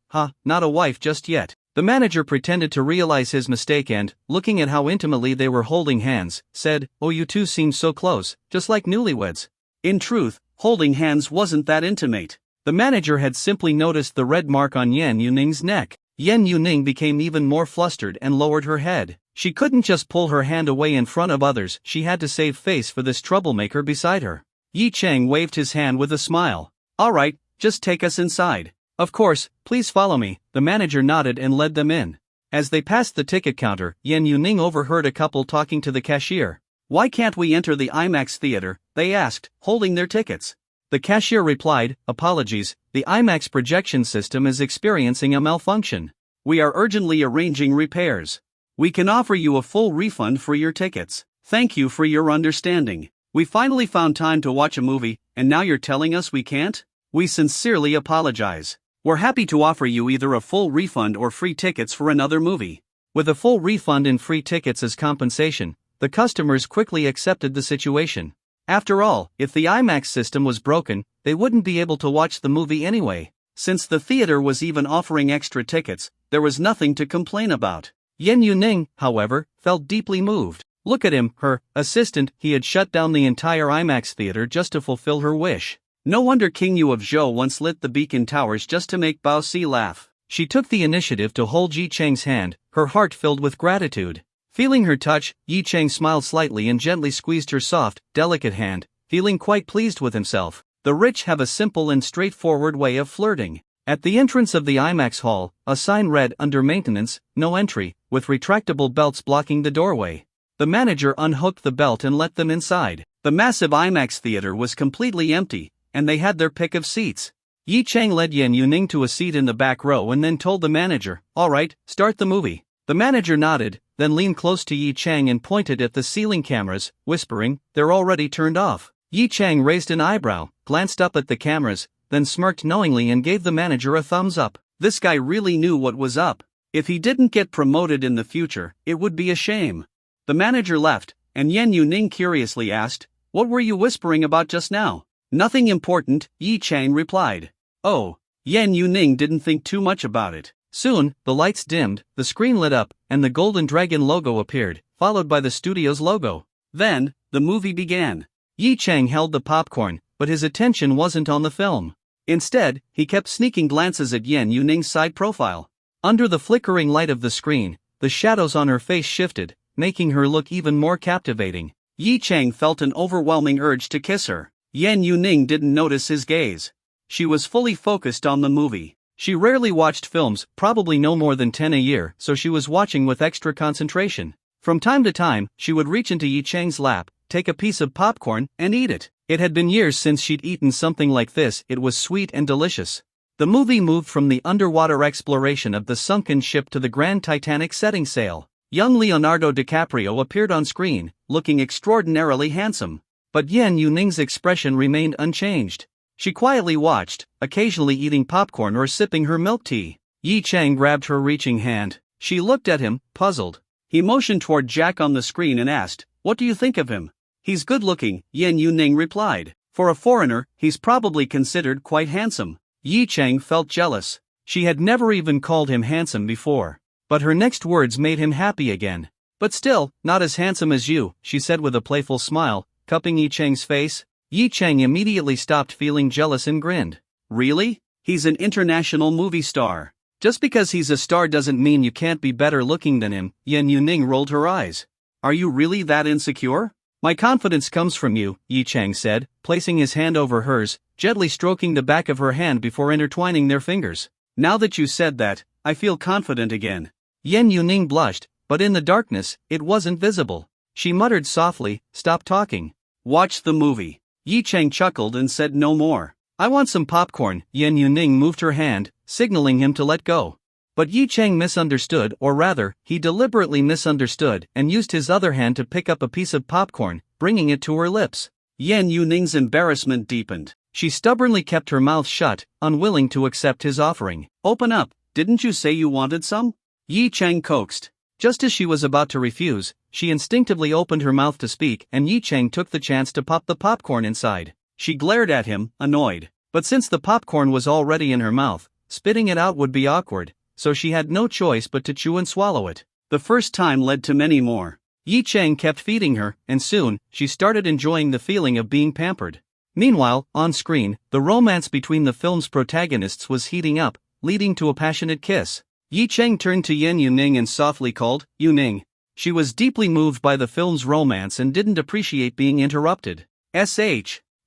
not a wife just yet. The manager pretended to realize his mistake and, looking at how intimately they were holding hands, said, "Oh, you two seem so close, just like newlyweds." In truth, holding hands wasn't that intimate. The manager had simply noticed the red mark on Yan Yuning's neck. Yan Yuning became even more flustered and lowered her head. She couldn't just pull her hand away in front of others, she had to save face for this troublemaker beside her. Yi Chang waved his hand with a smile. "All right, just take us inside." "Of course, please follow me," the manager nodded and led them in. As they passed the ticket counter, Yan Yuning overheard a couple talking to the cashier. "Why can't we enter the IMAX theater?" they asked, holding their tickets. The cashier replied, "Apologies, the IMAX projection system is experiencing a malfunction. We are urgently arranging repairs. We can offer you a full refund for your tickets. Thank you for your understanding. We finally found time to watch a movie, and now you're telling us we can't? We sincerely apologize. We're happy to offer you either a full refund or free tickets for another movie." With a full refund and free tickets as compensation, the customers quickly accepted the situation. After all, if the IMAX system was broken, they wouldn't be able to watch the movie anyway. Since the theater was even offering extra tickets, there was nothing to complain about. Yan Yuning, however, felt deeply moved. Look at him, her assistant, he had shut down the entire IMAX theater just to fulfill her wish. No wonder King Yu of Zhou once lit the beacon towers just to make Bao Si laugh. She took the initiative to hold Yi Chang's hand, her heart filled with gratitude. Feeling her touch, Yi Chang smiled slightly and gently squeezed her soft, delicate hand, feeling quite pleased with himself. The rich have a simple and straightforward way of flirting. At the entrance of the IMAX hall, a sign read "Under Maintenance, No Entry," with retractable belts blocking the doorway. The manager unhooked the belt and let them inside. The massive IMAX theater was completely empty, and they had their pick of seats. Yi Chang led Yan Yuning to a seat in the back row and then told the manager, "All right, start the movie." The manager nodded, then leaned close to Yi Chang and pointed at the ceiling cameras, whispering, "They're already turned off." Yi Chang raised an eyebrow, glanced up at the cameras, then smirked knowingly and gave the manager a thumbs up. This guy really knew what was up. If he didn't get promoted in the future, it would be a shame. The manager left, and Yan Yuning curiously asked, "What were you whispering about just now?" "Nothing important," Yi Chang replied. Oh, Yan Yuning didn't think too much about it. Soon, the lights dimmed, the screen lit up, and the Golden Dragon logo appeared, followed by the studio's logo. Then, the movie began. Yi Chang held the popcorn, but his attention wasn't on the film. Instead, he kept sneaking glances at Yan Yuning's side profile. Under the flickering light of the screen, the shadows on her face shifted, making her look even more captivating. Yi Chang felt an overwhelming urge to kiss her. Yan Yuning didn't notice his gaze. She was fully focused on the movie. She rarely watched films, probably no more than 10 a year, so she was watching with extra concentration. From time to time, she would reach into Yi Chang's lap, take a piece of popcorn, and eat it. It had been years since she'd eaten something like this. It was sweet and delicious. The movie moved from the underwater exploration of the sunken ship to the grand Titanic setting sail. Young Leonardo DiCaprio appeared on screen, looking extraordinarily handsome. But Yan Yuning's expression remained unchanged. She quietly watched, occasionally eating popcorn or sipping her milk tea. Yi Chang grabbed her reaching hand. She looked at him, puzzled. He motioned toward Jack on the screen and asked, "What do you think of him?" "He's good-looking," Yan Yuning replied. "For a foreigner, he's probably considered quite handsome." Yi Chang felt jealous. She had never even called him handsome before. But her next words made him happy again. "But still, not as handsome as you," she said with a playful smile, cupping Yi Chang's face. Yi Chang immediately stopped feeling jealous and grinned. Really? He's an international movie star. Just because he's a star doesn't mean you can't be better looking than him. Yan Yuning rolled her eyes. Are you really that insecure? My confidence comes from you, Yi Chang said, placing his hand over hers, gently stroking the back of her hand before intertwining their fingers. Now that you said that, I feel confident again. Yan Yuning blushed, but in the darkness, it wasn't visible. She muttered softly, stop talking. Watch the movie. Yi Chang chuckled and said no more. I want some popcorn. Yan Yuning moved her hand, signaling him to let go. But Yi Chang misunderstood, or rather, he deliberately misunderstood and used his other hand to pick up a piece of popcorn, bringing it to her lips. Yan Yuning's embarrassment deepened. She stubbornly kept her mouth shut, unwilling to accept his offering. Open up, didn't you say you wanted some? Yi Chang coaxed. Just as she was about to refuse, she instinctively opened her mouth to speak and Yi Chang took the chance to pop the popcorn inside. She glared at him, annoyed. But since the popcorn was already in her mouth, spitting it out would be awkward, so she had no choice but to chew and swallow it. The first time led to many more. Yi Chang kept feeding her, and soon, she started enjoying the feeling of being pampered. Meanwhile, on screen, the romance between the film's protagonists was heating up, leading to a passionate kiss. Yi Chang turned to Yan Yuning and softly called, Yuning. She was deeply moved by the film's romance and didn't appreciate being interrupted.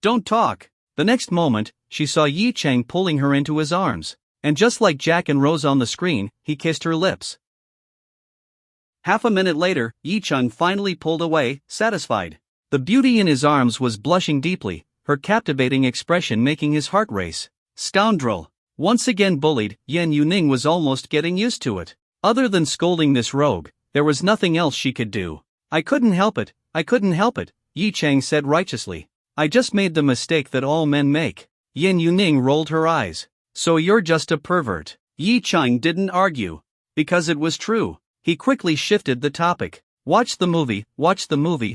Don't talk. The next moment, she saw Yi Chang pulling her into his arms. And just like Jack and Rose on the screen, he kissed her lips. Half a minute later, Yi Chang finally pulled away, satisfied. The beauty in his arms was blushing deeply, her captivating expression making his heart race. Scoundrel! Once again bullied, Yan Yuning was almost getting used to it. Other than scolding this rogue, there was nothing else she could do. I couldn't help it, Yi Chang said righteously. I just made the mistake that all men make. Yan Yuning rolled her eyes. So you're just a pervert. Yi Chang didn't argue. Because it was true. He quickly shifted the topic. Watch the movie,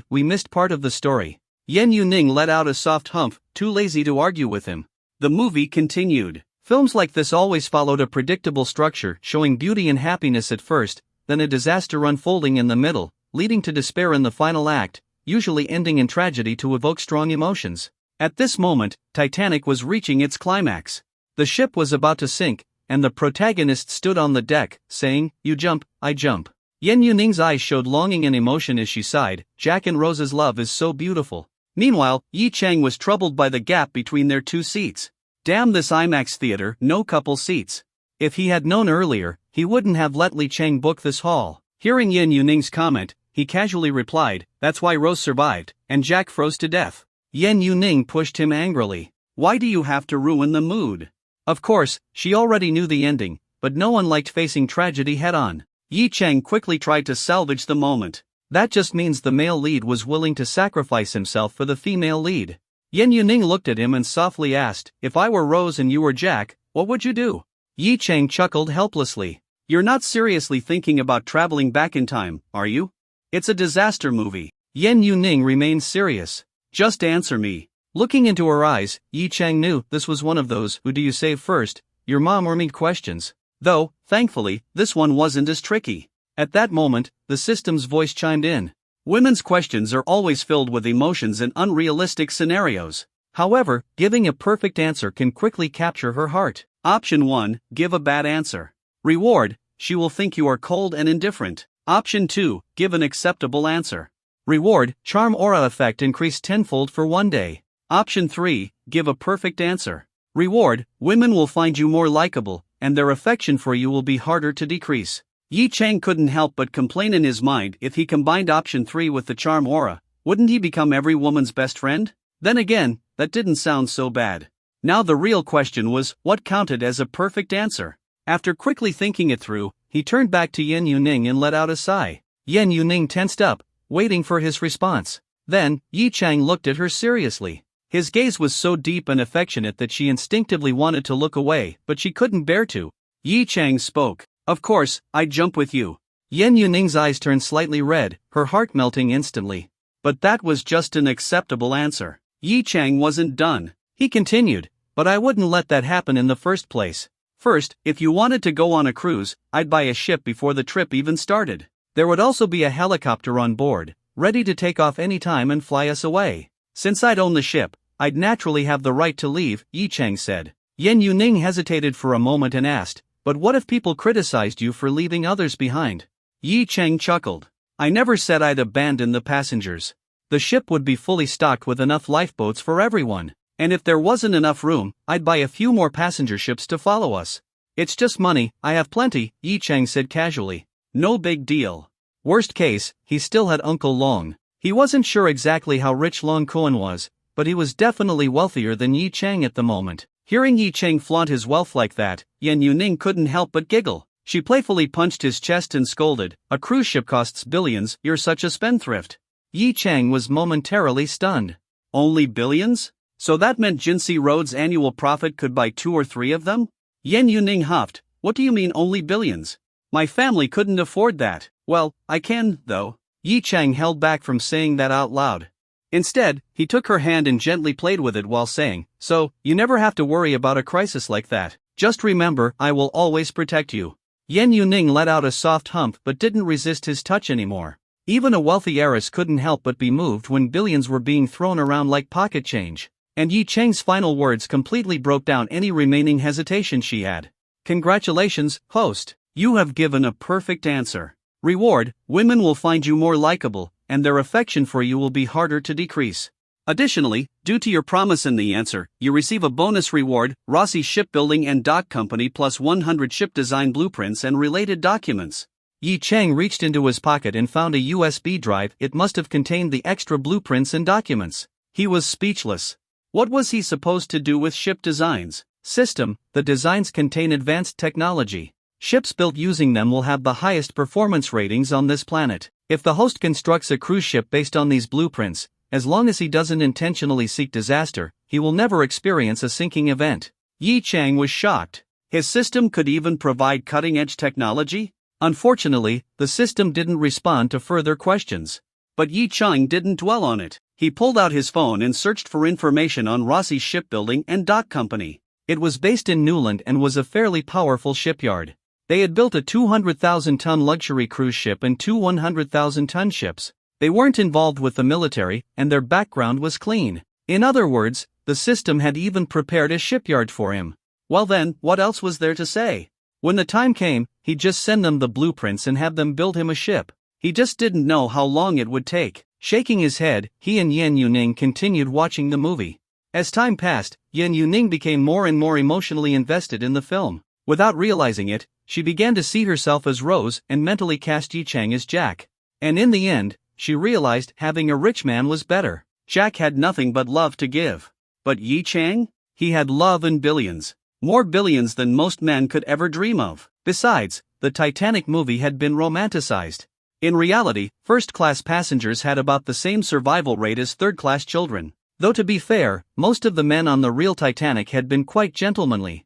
we missed part of the story. Yan Yuning let out a soft humph, too lazy to argue with him. The movie continued. Films like this always followed a predictable structure, showing beauty and happiness at first, then a disaster unfolding in the middle, leading to despair in the final act, usually ending in tragedy to evoke strong emotions. At this moment, Titanic was reaching its climax. The ship was about to sink, and the protagonist stood on the deck, saying, you jump, I jump. Yan Yuning's eyes showed longing and emotion as she sighed, Jack and Rose's love is so beautiful. Meanwhile, Yi Chang was troubled by the gap between their two seats. Damn this IMAX theater, no couple seats. If he had known earlier, he wouldn't have let Li Chang book this hall. Hearing Yan Yuning's comment, he casually replied, that's why Rose survived, and Jack froze to death. Yan Yuning pushed him angrily. Why do you have to ruin the mood? Of course, she already knew the ending, but no one liked facing tragedy head-on. Yi Chang quickly tried to salvage the moment. That just means the male lead was willing to sacrifice himself for the female lead. Yan Yuning looked at him and softly asked, if I were Rose and you were Jack, what would you do? Yi Chang chuckled helplessly. You're not seriously thinking about traveling back in time, are you? It's a disaster movie. Yan Yuning remained serious. Just answer me. Looking into her eyes, Yi Chang knew this was one of those who do you save first, your mom or me questions. Though, thankfully, this one wasn't as tricky. At that moment, the system's voice chimed in. Women's questions are always filled with emotions and unrealistic scenarios. However, giving a perfect answer can quickly capture her heart. Option 1, give a bad answer. Reward, she will think you are cold and indifferent. Option 2, give an acceptable answer. Reward, charm aura effect increased tenfold for 1 day. Option 3, give a perfect answer. Reward, women will find you more likable, and their affection for you will be harder to decrease. Yi Chang couldn't help but complain in his mind if he combined option 3 with the charm aura, wouldn't he become every woman's best friend? Then again, that didn't sound so bad. Now the real question was, what counted as a perfect answer? After quickly thinking it through, he turned back to Yan Yuning and let out a sigh. Yan Yuning tensed up, waiting for his response. Then, Yi Chang looked at her seriously. His gaze was so deep and affectionate that she instinctively wanted to look away, but she couldn't bear to. Yi Chang spoke. Of course, I'd jump with you. Yan Yuning's eyes turned slightly red, her heart melting instantly. But that was just an acceptable answer. Yi Chang wasn't done. He continued, but I wouldn't let that happen in the first place. First, if you wanted to go on a cruise, I'd buy a ship before the trip even started. There would also be a helicopter on board, ready to take off any time and fly us away. Since I'd own the ship, I'd naturally have the right to leave, Yi Chang said. Yan Yuning hesitated for a moment and asked, but what if people criticized you for leaving others behind? Yi Chang chuckled. I never said I'd abandon the passengers. The ship would be fully stocked with enough lifeboats for everyone, and if there wasn't enough room, I'd buy a few more passenger ships to follow us. It's just money, I have plenty, Yi Chang said casually. No big deal. Worst case, he still had Uncle Long. He wasn't sure exactly how rich Long Cohen was, but he was definitely wealthier than Yi Chang at the moment. Hearing Yi Chang flaunt his wealth like that, Yan Yuning couldn't help but giggle. She playfully punched his chest and scolded, a cruise ship costs billions, you're such a spendthrift. Yi Chang was momentarily stunned. Only billions? So that meant Jinsei Road's annual profit could buy 2 or 3 of them? Yan Yuning huffed, what do you mean only billions? My family couldn't afford that. Well, I can, though. Yi Chang held back from saying that out loud. Instead, he took her hand and gently played with it while saying, so, you never have to worry about a crisis like that. Just remember, I will always protect you. Yan Yuning let out a soft hump but didn't resist his touch anymore. Even a wealthy heiress couldn't help but be moved when billions were being thrown around like pocket change. And Yi Chang's final words completely broke down any remaining hesitation she had. Congratulations, host. You have given a perfect answer. Reward, women will find you more likable, and their affection for you will be harder to decrease. Additionally, due to your promise in the answer, you receive a bonus reward, Rossi Shipbuilding and Dock Company plus 100 ship design blueprints and related documents. Yi Chang reached into his pocket and found a USB drive. It must have contained the extra blueprints and documents. He was speechless. What was he supposed to do with ship designs? System, the designs contain advanced technology. Ships built using them will have the highest performance ratings on this planet. If the host constructs a cruise ship based on these blueprints, as long as he doesn't intentionally seek disaster, he will never experience a sinking event. Yi Chang was shocked. His system could even provide cutting-edge technology? Unfortunately, the system didn't respond to further questions. But Yi Chang didn't dwell on it. He pulled out his phone and searched for information on Rossi Shipbuilding and Dock Company. It was based in Newland and was a fairly powerful shipyard. They had built a 200,000-ton luxury cruise ship and 2 100,000-ton ships. They weren't involved with the military, and their background was clean. In other words, the system had even prepared a shipyard for him. Well then, what else was there to say? When the time came, he'd just send them the blueprints and have them build him a ship. He just didn't know how long it would take. Shaking his head, he and Yan Yuning continued watching the movie. As time passed, Yan Yuning became more and more emotionally invested in the film. Without realizing it, she began to see herself as Rose and mentally cast Yi Chang as Jack. And in the end, she realized having a rich man was better. Jack had nothing but love to give. But Yi Chang? He had love and billions. More billions than most men could ever dream of. Besides, the Titanic movie had been romanticized. In reality, first-class passengers had about the same survival rate as third-class children. Though to be fair, most of the men on the real Titanic had been quite gentlemanly.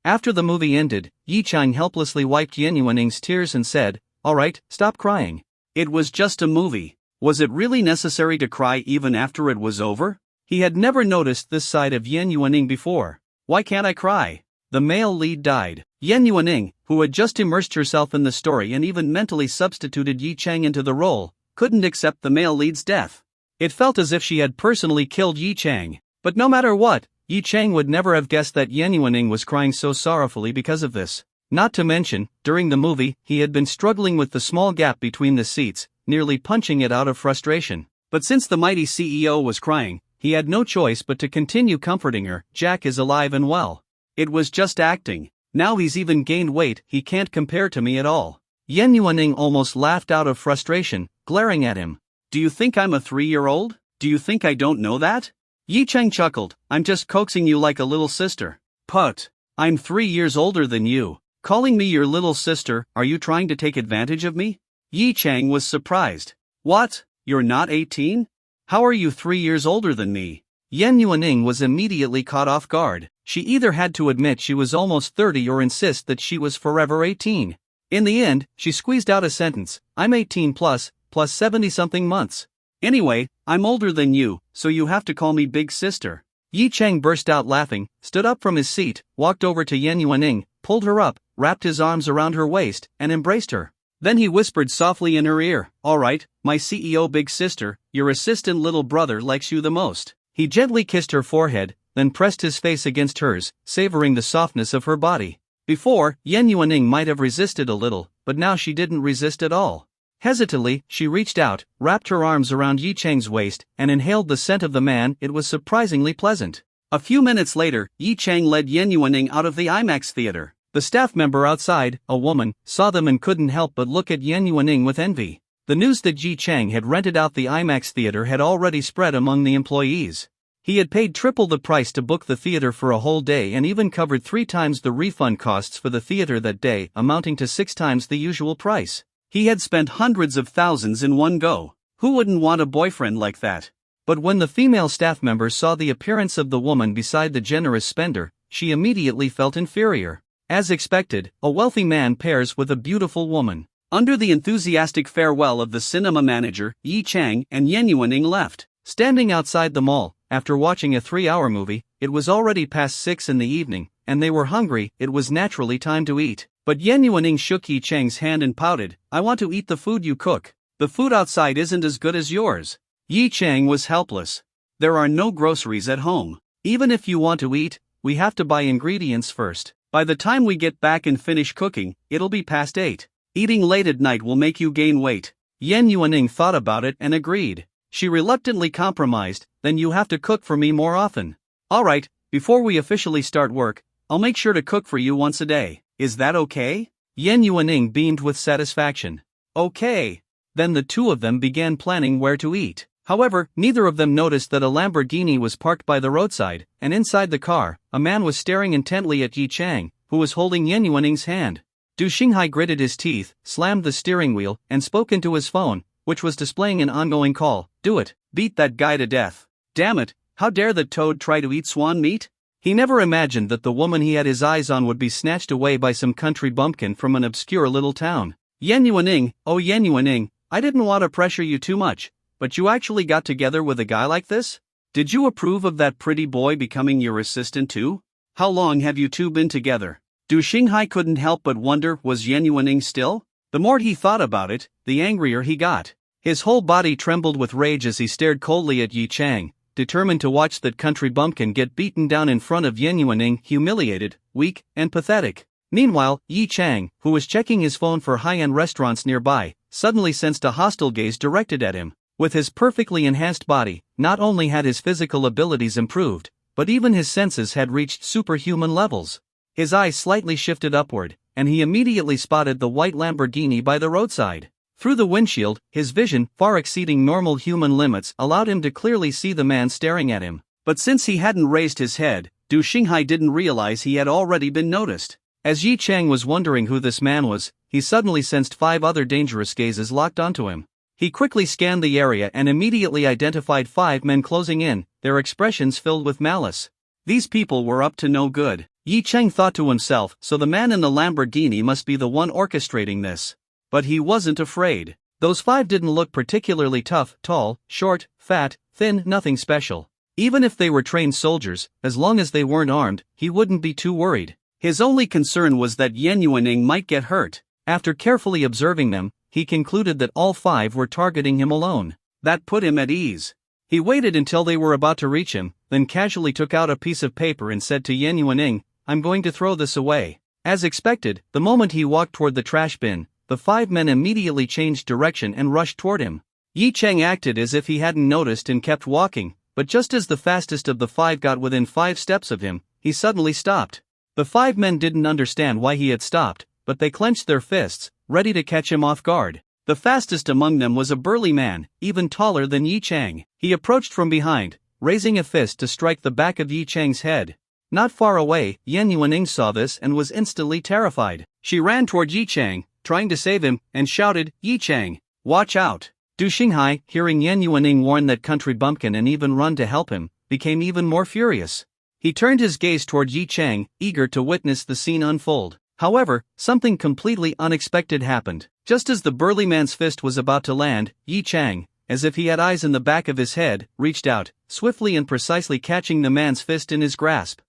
After the movie ended, Yi Chang helplessly wiped Yan Yuaning's tears and said, "Alright, stop crying. It was just a movie. Was it really necessary to cry even after it was over?" He had never noticed this side of Yan Yuaning before. "Why can't I cry?" The male lead died. Yan Yuaning, who had just immersed herself in the story and even mentally substituted Yi Chang into the role, couldn't accept the male lead's death. It felt as if she had personally killed Yi Chang. But no matter what, Yi Chang would never have guessed that Yan Yuaning was crying so sorrowfully because of this. Not to mention, during the movie, he had been struggling with the small gap between the seats, nearly punching it out of frustration. But since the mighty CEO was crying, he had no choice but to continue comforting her. "Jack is alive and well. It was just acting. Now he's even gained weight. He can't compare to me at all." Yan Yuaning almost laughed out of frustration, glaring at him. "Do you think I'm a 3-year-old? Do you think I don't know that?" Yi Chang chuckled. "I'm just coaxing you like a little sister." "Put. I'm 3 years older than you. Calling me your little sister, are you trying to take advantage of me?" Yi Chang was surprised. "What? You're not 18? How are you 3 years older than me?" Yan Yuaning was immediately caught off guard. She either had to admit she was almost 30 or insist that she was forever 18. In the end, she squeezed out a sentence, "I'm 18 plus 70-something months. Anyway, I'm older than you, so you have to call me big sister." Yi Chang burst out laughing, stood up from his seat, walked over to Yan Yuaning, pulled her up, wrapped his arms around her waist, and embraced her. Then he whispered softly in her ear, "Alright, my CEO big sister, your assistant little brother likes you the most. He gently kissed her forehead, then pressed his face against hers, savoring the softness of her body. Before, Yan Yuaning might have resisted a little, but now she didn't resist at all. Hesitantly, she reached out, wrapped her arms around Yi Chang's waist, and inhaled the scent of the man. It was surprisingly pleasant. A few minutes later, Yi Chang led Yan Yuaning out of the IMAX theater. The staff member outside, a woman, saw them and couldn't help but look at Yan Yuaning with envy. The news that Yi Chang had rented out the IMAX theater had already spread among the employees. He had paid triple the price to book the theater for a whole day and even covered 3 times the refund costs for the theater that day, amounting to 6 times the usual price. He had spent hundreds of thousands in one go. Who wouldn't want a boyfriend like that? But when the female staff member saw the appearance of the woman beside the generous spender, she immediately felt inferior. As expected, a wealthy man pairs with a beautiful woman. Under the enthusiastic farewell of the cinema manager, Yi Chang and Yan Yuaning left. Standing outside the mall, after watching a 3-hour movie, it was already past 6 in the evening, and they were hungry. It was naturally time to eat. But Yan Yuaning shook Yi Chang's hand and pouted, "I want to eat the food you cook. The food outside isn't as good as yours." Yi Chang was helpless. "There are no groceries at home. Even if you want to eat, we have to buy ingredients first. By the time we get back and finish cooking, it'll be past 8. Eating late at night will make you gain weight." Yan Yuaning thought about it and agreed. She reluctantly compromised, "Then you have to cook for me more often." "Alright, before we officially start work, I'll make sure to cook for you once a day. Is that okay?" Yan Yuaning beamed with satisfaction. "Okay." Then the two of them began planning where to eat. However, neither of them noticed that a Lamborghini was parked by the roadside, and inside the car, a man was staring intently at Yi Chang, who was holding Yan Yuaning's hand. Du Xinghai gritted his teeth, slammed the steering wheel, and spoke into his phone, which was displaying an ongoing call. "Do it. Beat that guy to death. Damn it, how dare the toad try to eat swan meat?" He never imagined that the woman he had his eyes on would be snatched away by some country bumpkin from an obscure little town. "Yan Yuaning, oh Yan Yuaning, I didn't want to pressure you too much, but you actually got together with a guy like this? Did you approve of that pretty boy becoming your assistant too? How long have you two been together?" Du Xinghai couldn't help but wonder, was Yan Yuaning still? The more he thought about it, the angrier he got. His whole body trembled with rage as he stared coldly at Yi Chang, determined to watch that country bumpkin get beaten down in front of Yan Yuaning, humiliated, weak, and pathetic. Meanwhile, Yi Chang, who was checking his phone for high-end restaurants nearby, suddenly sensed a hostile gaze directed at him. With his perfectly enhanced body, not only had his physical abilities improved, but even his senses had reached superhuman levels. His eyes slightly shifted upward, and he immediately spotted the white Lamborghini by the roadside. Through the windshield, his vision, far exceeding normal human limits, allowed him to clearly see the man staring at him. But since he hadn't raised his head, Du Xinghai didn't realize he had already been noticed. As Yi Chang was wondering who this man was, he suddenly sensed 5 other dangerous gazes locked onto him. He quickly scanned the area and immediately identified 5 men closing in, their expressions filled with malice. These people were up to no good. Yi Chang thought to himself, so the man in the Lamborghini must be the one orchestrating this. But he wasn't afraid. Those 5 didn't look particularly tough, tall, short, fat, thin, nothing special. Even if they were trained soldiers, as long as they weren't armed, he wouldn't be too worried. His only concern was that Yan Yuaning might get hurt. After carefully observing them, he concluded that all 5 were targeting him alone. That put him at ease. He waited until they were about to reach him, then casually took out a piece of paper and said to Yan Yuaning, "I'm going to throw this away." As expected, the moment he walked toward the trash bin, the 5 men immediately changed direction and rushed toward him. Yi Chang acted as if he hadn't noticed and kept walking, but just as the fastest of the 5 got within 5 steps of him, he suddenly stopped. The 5 men didn't understand why he had stopped, but they clenched their fists, ready to catch him off guard. The fastest among them was a burly man, even taller than Yi Chang. He approached from behind, raising a fist to strike the back of Yi Chang's head. Not far away, Yan Yuaning saw this and was instantly terrified. She ran toward Yi Chang, trying to save him, and shouted, "Yi Chang, watch out!" Du Xinghai, hearing Yan Yuaning warn that country bumpkin and even run to help him, became even more furious. He turned his gaze toward Yi Chang, eager to witness the scene unfold. However, something completely unexpected happened. Just as the burly man's fist was about to land, Yi Chang, as if he had eyes in the back of his head, reached out, swiftly and precisely catching the man's fist in his grasp.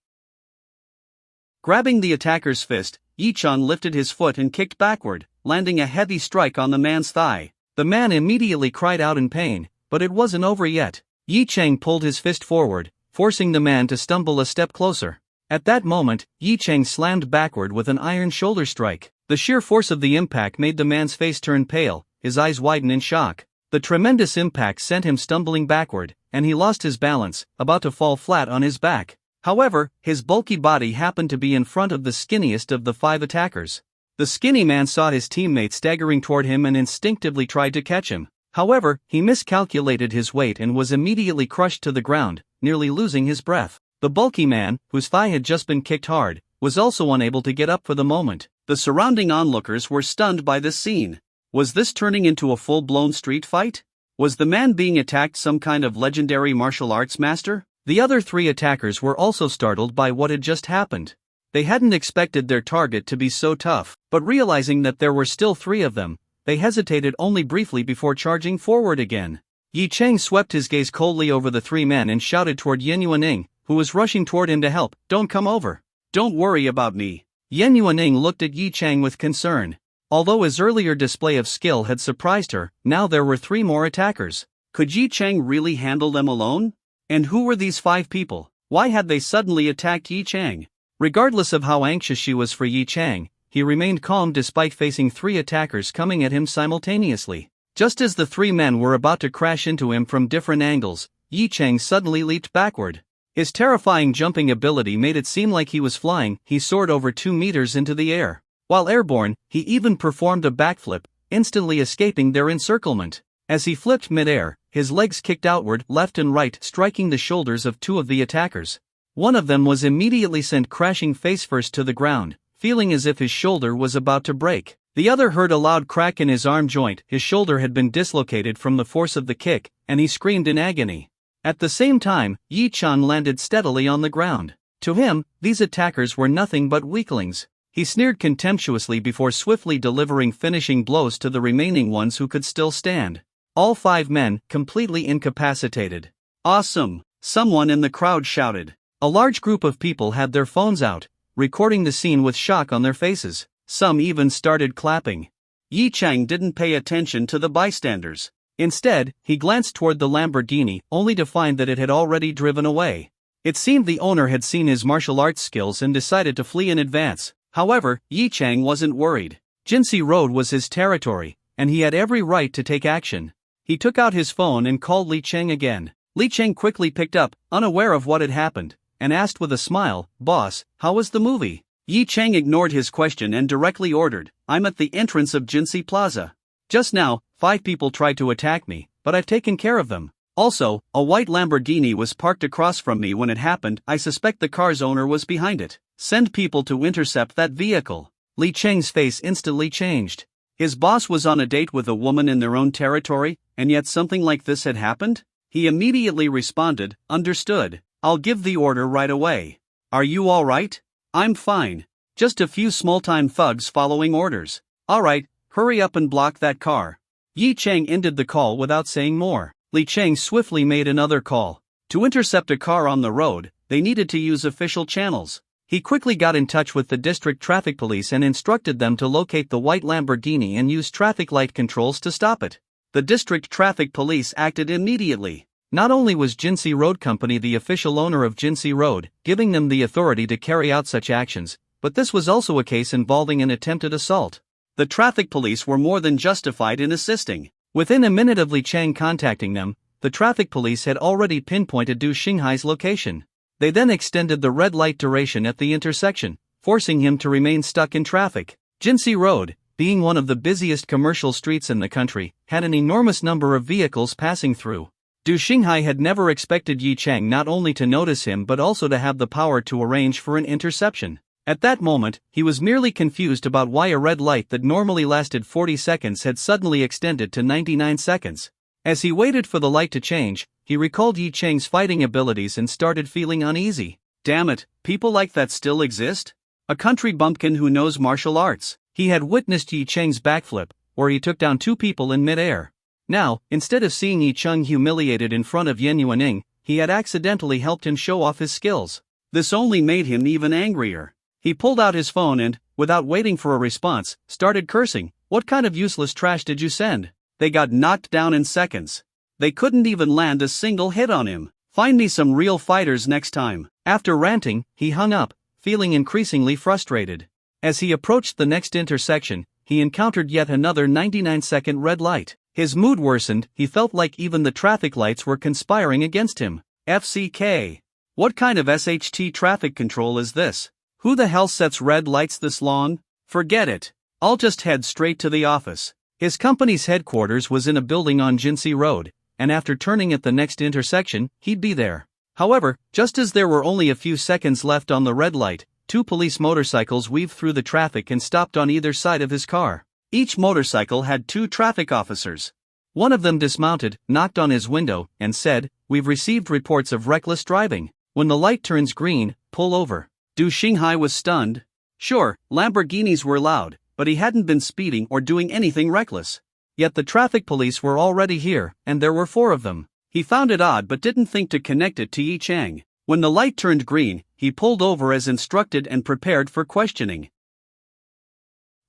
Grabbing the attacker's fist, Yi Chang lifted his foot and kicked backward, landing a heavy strike on the man's thigh. The man immediately cried out in pain, but it wasn't over yet. Yi Chang pulled his fist forward, forcing the man to stumble a step closer. At that moment, Yi Chang slammed backward with an iron shoulder strike. The sheer force of the impact made the man's face turn pale, his eyes widen in shock. The tremendous impact sent him stumbling backward, and he lost his balance, about to fall flat on his back. However, his bulky body happened to be in front of the skinniest of the 5 attackers. The skinny man saw his teammate staggering toward him and instinctively tried to catch him. However, he miscalculated his weight and was immediately crushed to the ground, nearly losing his breath. The bulky man, whose thigh had just been kicked hard, was also unable to get up for the moment. The surrounding onlookers were stunned by this scene. Was this turning into a full-blown street fight? Was the man being attacked some kind of legendary martial arts master? The other 3 attackers were also startled by what had just happened. They hadn't expected their target to be so tough, but realizing that there were still 3 of them, they hesitated only briefly before charging forward again. Yi Chang swept his gaze coldly over the 3 men and shouted toward Yen Yuaning, who was rushing toward him to help, "Don't come over. Don't worry about me." Yen Yuaning looked at Yi Chang with concern. Although his earlier display of skill had surprised her, now there were 3 more attackers. Could Yi Chang really handle them alone? And who were these 5 people? Why had they suddenly attacked Yi Chang? Regardless of how anxious she was for Yi Chang, he remained calm despite facing 3 attackers coming at him simultaneously. Just as the 3 men were about to crash into him from different angles, Yi Chang suddenly leaped backward. His terrifying jumping ability made it seem like he was flying. He soared over 2 meters into the air. While airborne, he even performed a backflip, instantly escaping their encirclement. As he flipped mid-air, his legs kicked outward, left and right, striking the shoulders of 2 of the attackers. One of them was immediately sent crashing face-first to the ground, feeling as if his shoulder was about to break. The other heard a loud crack in his arm joint. His shoulder had been dislocated from the force of the kick, and he screamed in agony. At the same time, Yi Chang landed steadily on the ground. To him, these attackers were nothing but weaklings. He sneered contemptuously before swiftly delivering finishing blows to the remaining ones who could still stand. All 5 men, completely incapacitated. "Awesome!" someone in the crowd shouted. A large group of people had their phones out, recording the scene with shock on their faces. Some even started clapping. Yi Chang didn't pay attention to the bystanders. Instead, he glanced toward the Lamborghini, only to find that it had already driven away. It seemed the owner had seen his martial arts skills and decided to flee in advance. However, Yi Chang wasn't worried. Jinsei Road was his territory, and he had every right to take action. He took out his phone and called Li Cheng again. Li Cheng quickly picked up, unaware of what had happened, and asked with a smile, "Boss, how was the movie?" Yi Chang ignored his question and directly ordered, "I'm at the entrance of Jinsei Plaza. Just now, 5 people tried to attack me, but I've taken care of them. Also, a white Lamborghini was parked across from me when it happened. I suspect the car's owner was behind it. Send people to intercept that vehicle." Li Cheng's face instantly changed. His boss was on a date with a woman in their own territory, and yet something like this had happened? He immediately responded, "Understood. I'll give the order right away. Are you all right?" "I'm fine. Just a few small-time thugs following orders." "All right, hurry up and block that car." Yi Chang ended the call without saying more. Li Cheng swiftly made another call. To intercept a car on the road, they needed to use official channels. He quickly got in touch with the district traffic police and instructed them to locate the white Lamborghini and use traffic light controls to stop it. The district traffic police acted immediately. Not only was Jinsei Road Company the official owner of Jinsei Road, giving them the authority to carry out such actions, but this was also a case involving an attempted assault. The traffic police were more than justified in assisting. Within a minute of Li Cheng contacting them, the traffic police had already pinpointed Du Xinghai's location. They then extended the red light duration at the intersection, forcing him to remain stuck in traffic. Jinsei Road, being one of the busiest commercial streets in the country, had an enormous number of vehicles passing through. Du Xinghai had never expected Yi Chang not only to notice him but also to have the power to arrange for an interception. At that moment, he was merely confused about why a red light that normally lasted 40 seconds had suddenly extended to 99 seconds. As he waited for the light to change, he recalled Yi Chang's fighting abilities and started feeling uneasy. Damn it, people like that still exist? A country bumpkin who knows martial arts. He had witnessed Yi Chang's backflip, where he took down 2 people in mid-air. Now, instead of seeing Yi Cheng humiliated in front of Yen Yuaning, he had accidentally helped him show off his skills. This only made him even angrier. He pulled out his phone and, without waiting for a response, started cursing. "What kind of useless trash did you send? They got knocked down in seconds." They couldn't even land a single hit on him. Find me some real fighters next time. After ranting, he hung up, feeling increasingly frustrated. As he approached the next intersection, he encountered yet another 99-second red light. His mood worsened, he felt like even the traffic lights were conspiring against him. FCK. What kind of SHT traffic control is this? Who the hell sets red lights this long? Forget it. I'll just head straight to the office. His company's headquarters was in a building on Jinsei Road, and after turning at the next intersection, he'd be there. However, just as there were only a few seconds left on the red light, 2 police motorcycles weaved through the traffic and stopped on either side of his car. Each motorcycle had 2 traffic officers. One of them dismounted, knocked on his window, and said, "We've received reports of reckless driving. When the light turns green, pull over." Du Xinghai was stunned. Sure, Lamborghinis were loud, but he hadn't been speeding or doing anything reckless. Yet the traffic police were already here, and there were 4 of them. He found it odd but didn't think to connect it to Yi Chang. When the light turned green, he pulled over as instructed and prepared for questioning.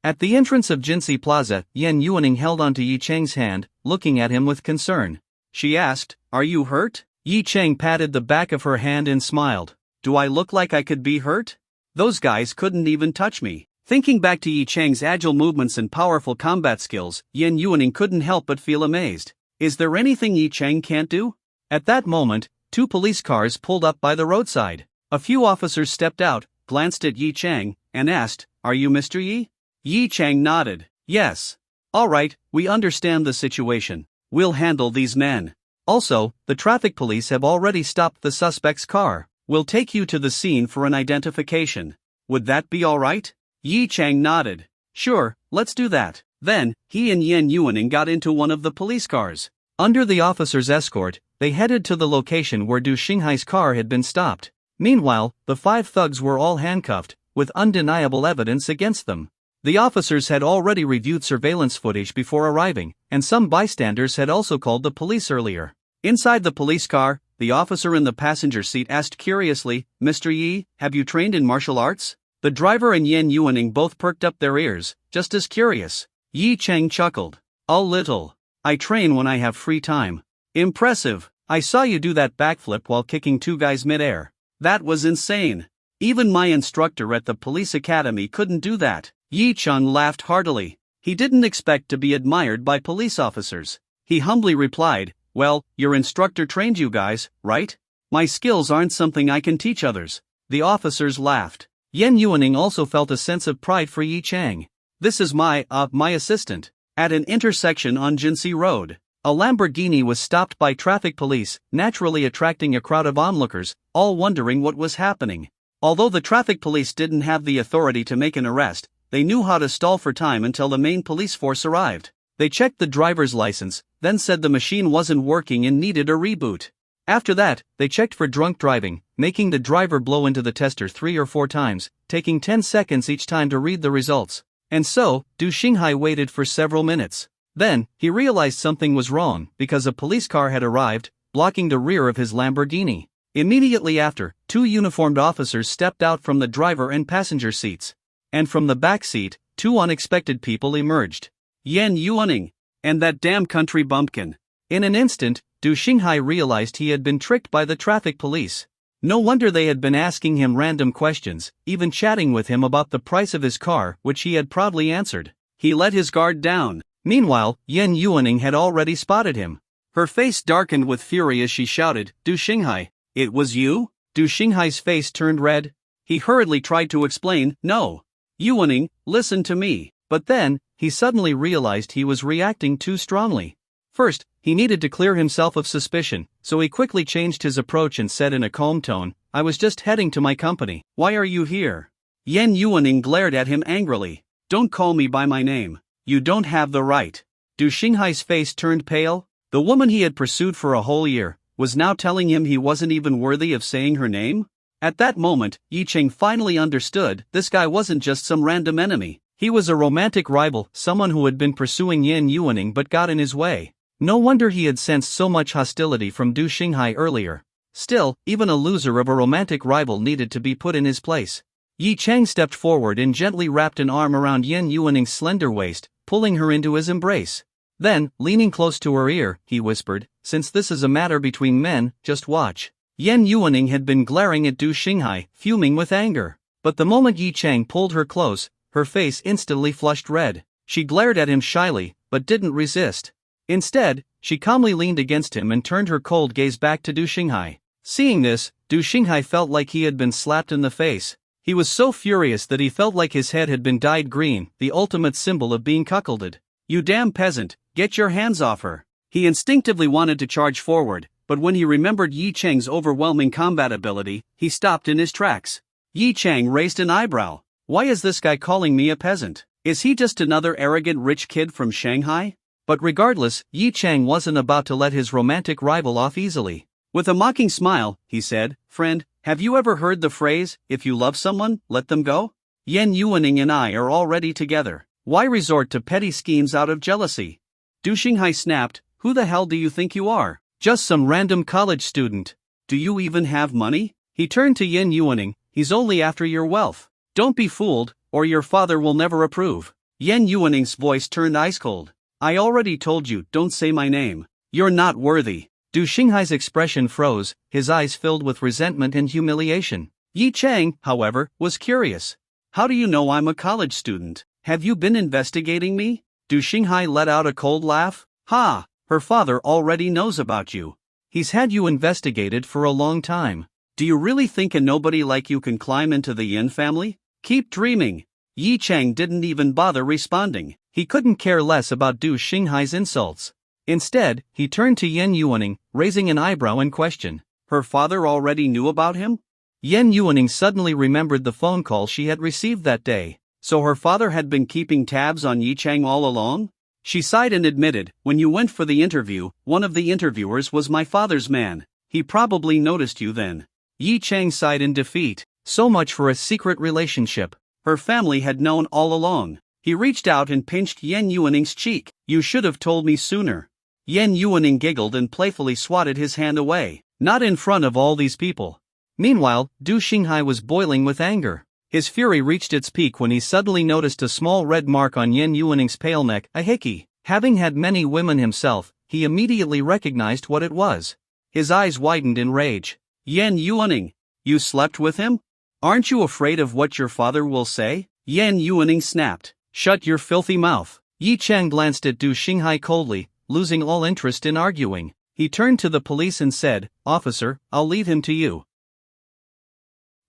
At the entrance of Jinsei Plaza, Yan Yuaning held onto Yi Chang's hand, looking at him with concern. She asked, "Are you hurt?" Yi Chang patted the back of her hand and smiled. "Do I look like I could be hurt? Those guys couldn't even touch me." Thinking back to Yi Chang's agile movements and powerful combat skills, Yan Yuaning couldn't help but feel amazed. Is there anything Yi Chang can't do? At that moment, 2 police cars pulled up by the roadside. A few officers stepped out, glanced at Yi Chang, and asked, "Are you Mr. Yi?" Yi Chang nodded. "Yes. All right, we understand the situation. We'll handle these men. Also, the traffic police have already stopped the suspect's car. We'll take you to the scene for an identification. Would that be all right?" Yi Chang nodded. "Sure, let's do that." Then, he and Yan Yuaning got into one of the police cars. Under the officer's escort, they headed to the location where Du Xinghai's car had been stopped. Meanwhile, the 5 thugs were all handcuffed, with undeniable evidence against them. The officers had already reviewed surveillance footage before arriving, and some bystanders had also called the police earlier. Inside the police car, the officer in the passenger seat asked curiously, "Mr. Yi, have you trained in martial arts?" The driver and Yan Yuaning both perked up their ears, just as curious. Yi Chang chuckled. "A little. I train when I have free time." "Impressive. I saw you do that backflip while kicking 2 guys midair. That was insane. Even my instructor at the police academy couldn't do that." Yi Chang laughed heartily. He didn't expect to be admired by police officers. He humbly replied, "Well, your instructor trained you guys, right? My skills aren't something I can teach others." The officers laughed. Yan Yuaning also felt a sense of pride for Yi Chang. "This is my assistant." At an intersection on Jinsei Road, a Lamborghini was stopped by traffic police, naturally attracting a crowd of onlookers, all wondering what was happening. Although the traffic police didn't have the authority to make an arrest, they knew how to stall for time until the main police force arrived. They checked the driver's license, then said the machine wasn't working and needed a reboot. After that, they checked for drunk driving, making the driver blow into the tester 3 or 4 times, taking 10 seconds each time to read the results. And so, Du Xinghai waited for several minutes. Then, he realized something was wrong, because a police car had arrived, blocking the rear of his Lamborghini. Immediately after, 2 uniformed officers stepped out from the driver and passenger seats. And from the back seat, 2 unexpected people emerged. Yan Yuaning, and that damn country bumpkin. In an instant, Du Xinghai realized he had been tricked by the traffic police. No wonder they had been asking him random questions, even chatting with him about the price of his car, which he had proudly answered. He let his guard down. Meanwhile, Yan Yuaning had already spotted him. Her face darkened with fury as she shouted, "Du Xinghai, it was you?" Du Xinghai's face turned red. He hurriedly tried to explain, "No. Yuaning, listen to me." But then, he suddenly realized he was reacting too strongly. First, he needed to clear himself of suspicion, so he quickly changed his approach and said in a calm tone, "I was just heading to my company. Why are you here?" Yan Yuaning glared at him angrily. "Don't call me by my name. You don't have the right." Du Xinghai's face turned pale. The woman he had pursued for a whole year was now telling him he wasn't even worthy of saying her name? At that moment, Yi Chang finally understood this guy wasn't just some random enemy. He was a romantic rival, someone who had been pursuing Yan Yuaning but got in his way. No wonder he had sensed so much hostility from Du Xinghai earlier. Still, even a loser of a romantic rival needed to be put in his place. Yi Chang stepped forward and gently wrapped an arm around Yan Yuaning's slender waist, pulling her into his embrace. Then, leaning close to her ear, he whispered, "Since this is a matter between men, just watch." Yan Yuaning had been glaring at Du Xinghai, fuming with anger. But the moment Yi Chang pulled her close, her face instantly flushed red. She glared at him shyly, but didn't resist. Instead, she calmly leaned against him and turned her cold gaze back to Du Xinghai. Seeing this, Du Xinghai felt like he had been slapped in the face. He was so furious that he felt like his head had been dyed green, the ultimate symbol of being cuckolded. "You damn peasant, get your hands off her." He instinctively wanted to charge forward, but when he remembered Yi Chang's overwhelming combat ability, he stopped in his tracks. Yi Chang raised an eyebrow. "Why is this guy calling me a peasant? Is he just another arrogant rich kid from Shanghai?" But regardless, Yi Chang wasn't about to let his romantic rival off easily. With a mocking smile, he said, "Friend, have you ever heard the phrase, if you love someone, let them go? Yan Yuaning and I are already together. Why resort to petty schemes out of jealousy?" Du Xinghai snapped, "Who the hell do you think you are? Just some random college student. Do you even have money?" He turned to Yan Yuaning, "He's only after your wealth. Don't be fooled, or your father will never approve." Yan Yuaning's voice turned ice cold. "I already told you, don't say my name. You're not worthy." Du Xinghai's expression froze, his eyes filled with resentment and humiliation. Yi Chang, however, was curious. "How do you know I'm a college student? Have you been investigating me?" Du Xinghai let out a cold laugh. "Ha! Her father already knows about you. He's had you investigated for a long time. Do you really think a nobody like you can climb into the Yin family? Keep dreaming." Yi Chang didn't even bother responding. He couldn't care less about Du Xinghai's insults. Instead, he turned to Yan Yuaning, raising an eyebrow in question. Her father already knew about him? Yan Yuaning suddenly remembered the phone call she had received that day. So her father had been keeping tabs on Yi Chang all along? She sighed and admitted, "When you went for the interview, one of the interviewers was my father's man. He probably noticed you then." Yi Chang sighed in defeat. So much for a secret relationship. Her family had known all along. He reached out and pinched Yan Yuaning's cheek. "You should have told me sooner." Yan Yuaning giggled and playfully swatted his hand away. "Not in front of all these people." Meanwhile, Du Xinghai was boiling with anger. His fury reached its peak when he suddenly noticed a small red mark on Yan Yuaning's pale neck, a hickey. Having had many women himself, he immediately recognized what it was. His eyes widened in rage. "Yan Yuaning, you slept with him? Aren't you afraid of what your father will say?" Yan Yuaning snapped. "Shut your filthy mouth." Yi Chang glanced at Du Xinghai coldly, losing all interest in arguing. He turned to the police and said, "Officer, I'll leave him to you.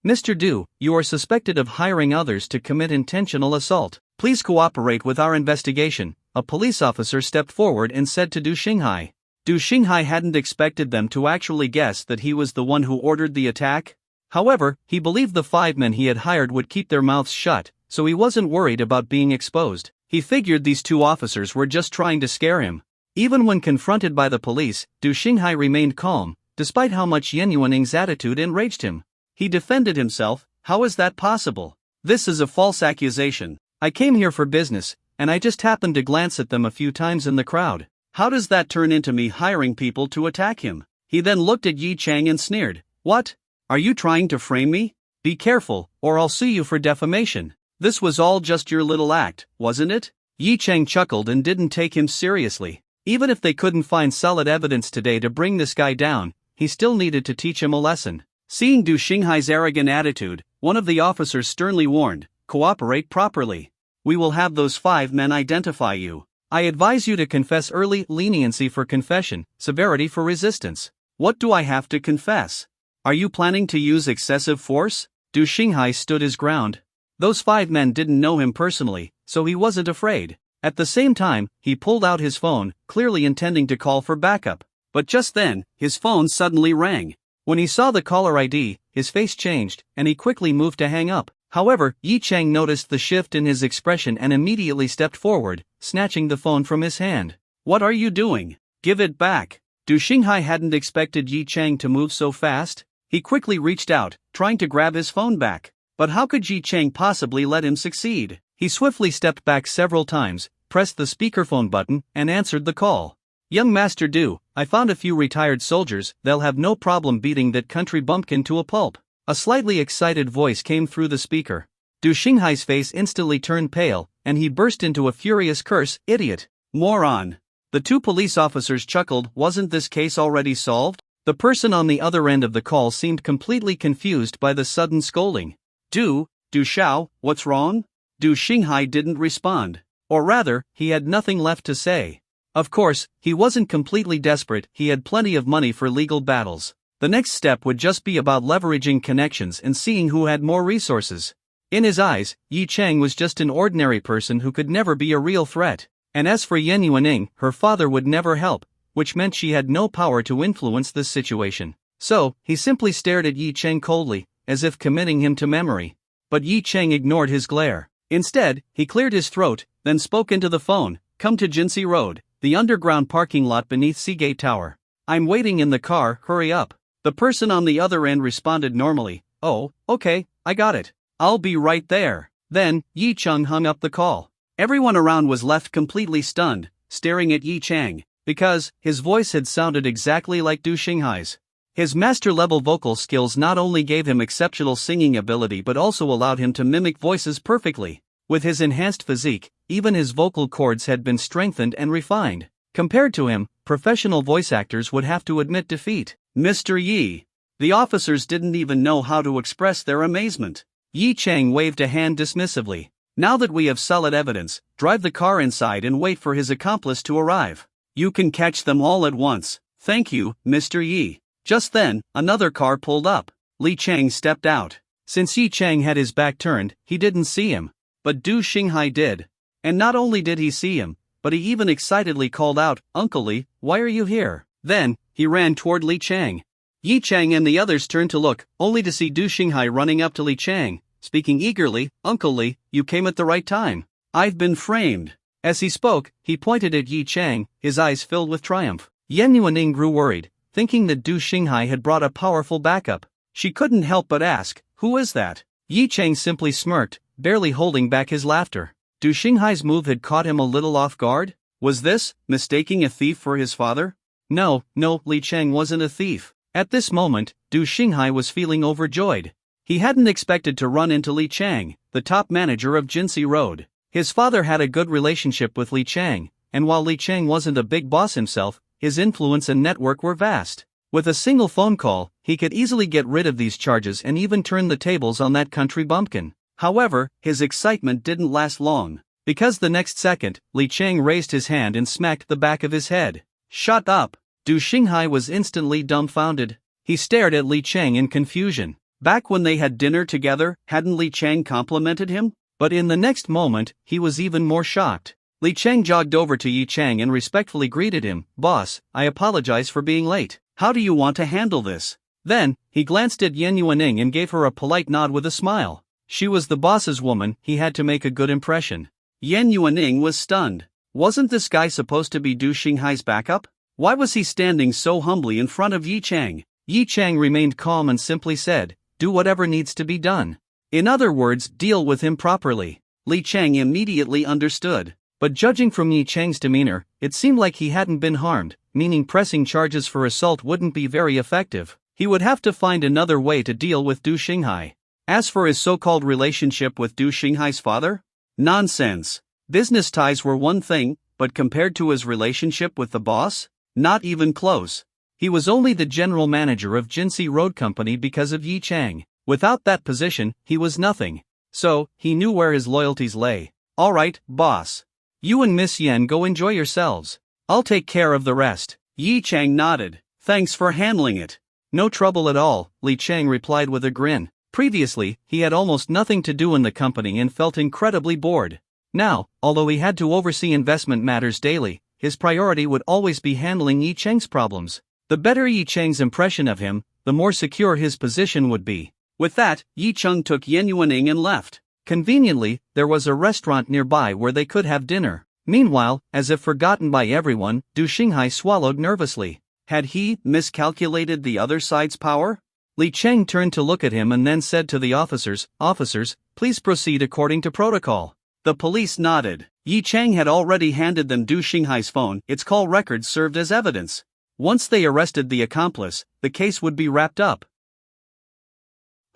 Mr. Du, you are suspected of hiring others to commit intentional assault. Please cooperate with our investigation." A police officer stepped forward and said to Du Xinghai. Du Xinghai hadn't expected them to actually guess that he was the one who ordered the attack. However, he believed the 5 men he had hired would keep their mouths shut, so he wasn't worried about being exposed. He figured these 2 officers were just trying to scare him. Even when confronted by the police, Du Xinghai remained calm, despite how much Yan Yuaning's attitude enraged him. He defended himself. "How is that possible? This is a false accusation. I came here for business, and I just happened to glance at them a few times in the crowd. How does that turn into me hiring people to attack him?" He then looked at Yi Chang and sneered. "What? Are you trying to frame me? Be careful, or I'll sue you for defamation. This was all just your little act, wasn't it?" Yi Chang chuckled and didn't take him seriously. Even if they couldn't find solid evidence today to bring this guy down, he still needed to teach him a lesson. Seeing Du Xinghai's arrogant attitude, one of the officers sternly warned, "Cooperate properly. We will have those 5 men identify you. I advise you to confess early, leniency for confession, severity for resistance." "What do I have to confess? Are you planning to use excessive force?" Du Xinghai stood his ground. Those 5 men didn't know him personally, so he wasn't afraid. At the same time, he pulled out his phone, clearly intending to call for backup. But just then, his phone suddenly rang. When he saw the caller ID, his face changed, and he quickly moved to hang up. However, Yi Chang noticed the shift in his expression and immediately stepped forward, snatching the phone from his hand. "What are you doing? Give it back." Du Xinghai hadn't expected Yi Chang to move so fast. He quickly reached out, trying to grab his phone back. But how could Yi Chang possibly let him succeed? He swiftly stepped back several times, pressed the speakerphone button, and answered the call. "Young Master Du, I found a few retired soldiers. They'll have no problem beating that country bumpkin to a pulp." A slightly excited voice came through the speaker. Du Xinghai's face instantly turned pale, and he burst into a furious curse. "Idiot! Moron! The two police officers chuckled. Wasn't this case already solved? The person on the other end of the call seemed completely confused by the sudden scolding. Du Xiao, what's wrong? Du Xinghai didn't respond. Or rather, he had nothing left to say. Of course, he wasn't completely desperate, he had plenty of money for legal battles. The next step would just be about leveraging connections and seeing who had more resources. In his eyes, Yi Chang was just an ordinary person who could never be a real threat. And as for Yan Yuaning, her father would never help, which meant she had no power to influence this situation. So, he simply stared at Yi Chang coldly, as if committing him to memory. But Yi Chang ignored his glare. Instead, he cleared his throat, then spoke into the phone. Come to Jinsi Road, the underground parking lot beneath Seagate Tower. I'm waiting in the car, hurry up. The person on the other end responded normally. Oh, okay, I got it. I'll be right there. Then, Yi Chang hung up the call. Everyone around was left completely stunned, staring at Yi Chang, because his voice had sounded exactly like Du Xinghai's. His master-level vocal skills not only gave him exceptional singing ability but also allowed him to mimic voices perfectly. With his enhanced physique, even his vocal cords had been strengthened and refined. Compared to him, professional voice actors would have to admit defeat. Mr. Yi. The officers didn't even know how to express their amazement. Yi Chang waved a hand dismissively. Now that we have solid evidence, drive the car inside and wait for his accomplice to arrive. You can catch them all at once. Thank you, Mr. Yi. Just then, another car pulled up. Li Chang stepped out. Since Yi Chang had his back turned, he didn't see him. But Du Xinghai did. And not only did he see him, but he even excitedly called out, Uncle Li, why are you here? Then, he ran toward Li Chang. Yi Chang and the others turned to look, only to see Du Xinghai running up to Li Chang, speaking eagerly, Uncle Li, you came at the right time. I've been framed. As he spoke, he pointed at Yi Chang, his eyes filled with triumph. Yan Yuaning grew worried, thinking that Du Xinghai had brought a powerful backup. She couldn't help but ask, who is that? Yi Chang simply smirked, barely holding back his laughter. Du Xinghai's move had caught him a little off guard. Was this, mistaking a thief for his father? No, Li Chang wasn't a thief. At this moment, Du Xinghai was feeling overjoyed. He hadn't expected to run into Li Chang, the top manager of Jinsi Road. His father had a good relationship with Li Chang, and while Li Chang wasn't a big boss himself, his influence and network were vast. With a single phone call, he could easily get rid of these charges and even turn the tables on that country bumpkin. However, his excitement didn't last long, because the next second, Li Chang raised his hand and smacked the back of his head. Shut up! Du Xinghai was instantly dumbfounded. He stared at Li Chang in confusion. Back when they had dinner together, hadn't Li Chang complimented him? But in the next moment, he was even more shocked. Li Chang jogged over to Yi Chang and respectfully greeted him. Boss, I apologize for being late. How do you want to handle this? Then, he glanced at Yan Yuaning and gave her a polite nod with a smile. She was the boss's woman, he had to make a good impression. Yan Yuaning was stunned. Wasn't this guy supposed to be Du Xinghai's backup? Why was he standing so humbly in front of Yi Chang? Yi Chang remained calm and simply said, do whatever needs to be done. In other words, deal with him properly. Li Chang immediately understood. But judging from Yi Chang's demeanor, it seemed like he hadn't been harmed, meaning pressing charges for assault wouldn't be very effective. He would have to find another way to deal with Du Xinghai. As for his so-called relationship with Du Xinghai's father? Nonsense. Business ties were one thing, but compared to his relationship with the boss? Not even close. He was only the general manager of Jinsi Road Company because of Yi Chang. Without that position, he was nothing. So, he knew where his loyalties lay. Alright, boss. You and Miss Yan go enjoy yourselves. I'll take care of the rest. Yi Chang nodded. Thanks for handling it. No trouble at all, Li Chang replied with a grin. Previously, he had almost nothing to do in the company and felt incredibly bored. Now, although he had to oversee investment matters daily, his priority would always be handling Yi Chang's problems. The better Yi Chang's impression of him, the more secure his position would be. With that, Yi Chang took Yan Yuaning and left. Conveniently, there was a restaurant nearby where they could have dinner. Meanwhile, as if forgotten by everyone, Du Xinghai swallowed nervously. Had he miscalculated the other side's power? Li Chang turned to look at him and then said to the officers, Officers, please proceed according to protocol. The police nodded. Yi Chang had already handed them Du Xinghai's phone, its call records served as evidence. Once they arrested the accomplice, the case would be wrapped up.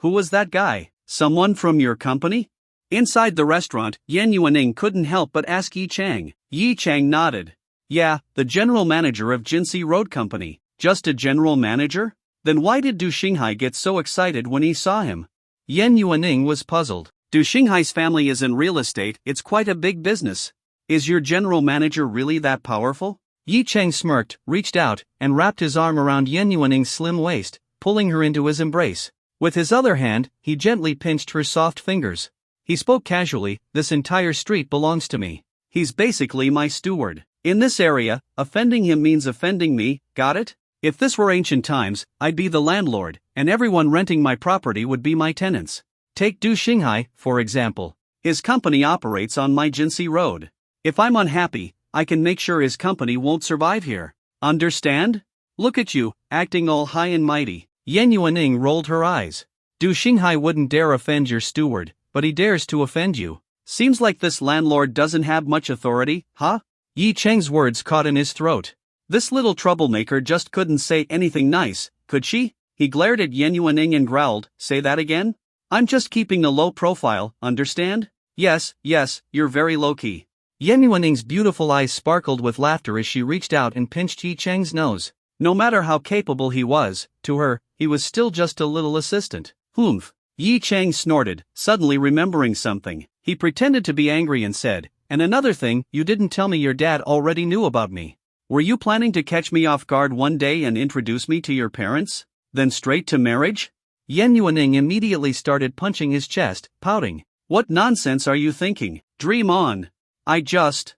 Who was that guy? Someone from your company? Inside the restaurant, Yan Yuaning couldn't help but ask Yi Chang. Yi Chang nodded. Yeah, the general manager of Jinsei Road Company. Just a general manager? Then why did Du Xinghai get so excited when he saw him? Yan Yuaning was puzzled. Du Xinghai's family is in real estate, it's quite a big business. Is your general manager really that powerful? Yi Cheng smirked, reached out, and wrapped his arm around Yan Yuaning's slim waist, pulling her into his embrace. With his other hand, he gently pinched her soft fingers. He spoke casually, "This entire street belongs to me. He's basically my steward. In this area, offending him means offending me, got it? If this were ancient times, I'd be the landlord, and everyone renting my property would be my tenants. Take Du Xinghai, for example. His company operates on my Jinsei Road. If I'm unhappy, I can make sure his company won't survive here. Understand? Look at you, acting all high and mighty." Yan Yuaning rolled her eyes. Du Xinghai wouldn't dare offend your steward, but he dares to offend you. Seems like this landlord doesn't have much authority, huh? Yi Cheng's words caught in his throat. This little troublemaker just couldn't say anything nice, could she? He glared at Yan Yuaning and growled, "Say that again? I'm just keeping a low profile, understand? Yes, you're very low-key." Yan Yuaning's beautiful eyes sparkled with laughter as she reached out and pinched Yi Cheng's nose. No matter how capable he was, to her, he was still just a little assistant. Humph. Yi Cheng snorted, suddenly remembering something. He pretended to be angry and said, "And another thing, you didn't tell me your dad already knew about me. Were you planning to catch me off guard one day and introduce me to your parents? Then straight to marriage?" Yan Yuaning immediately started punching his chest, pouting. "What nonsense are you thinking? Dream on. I just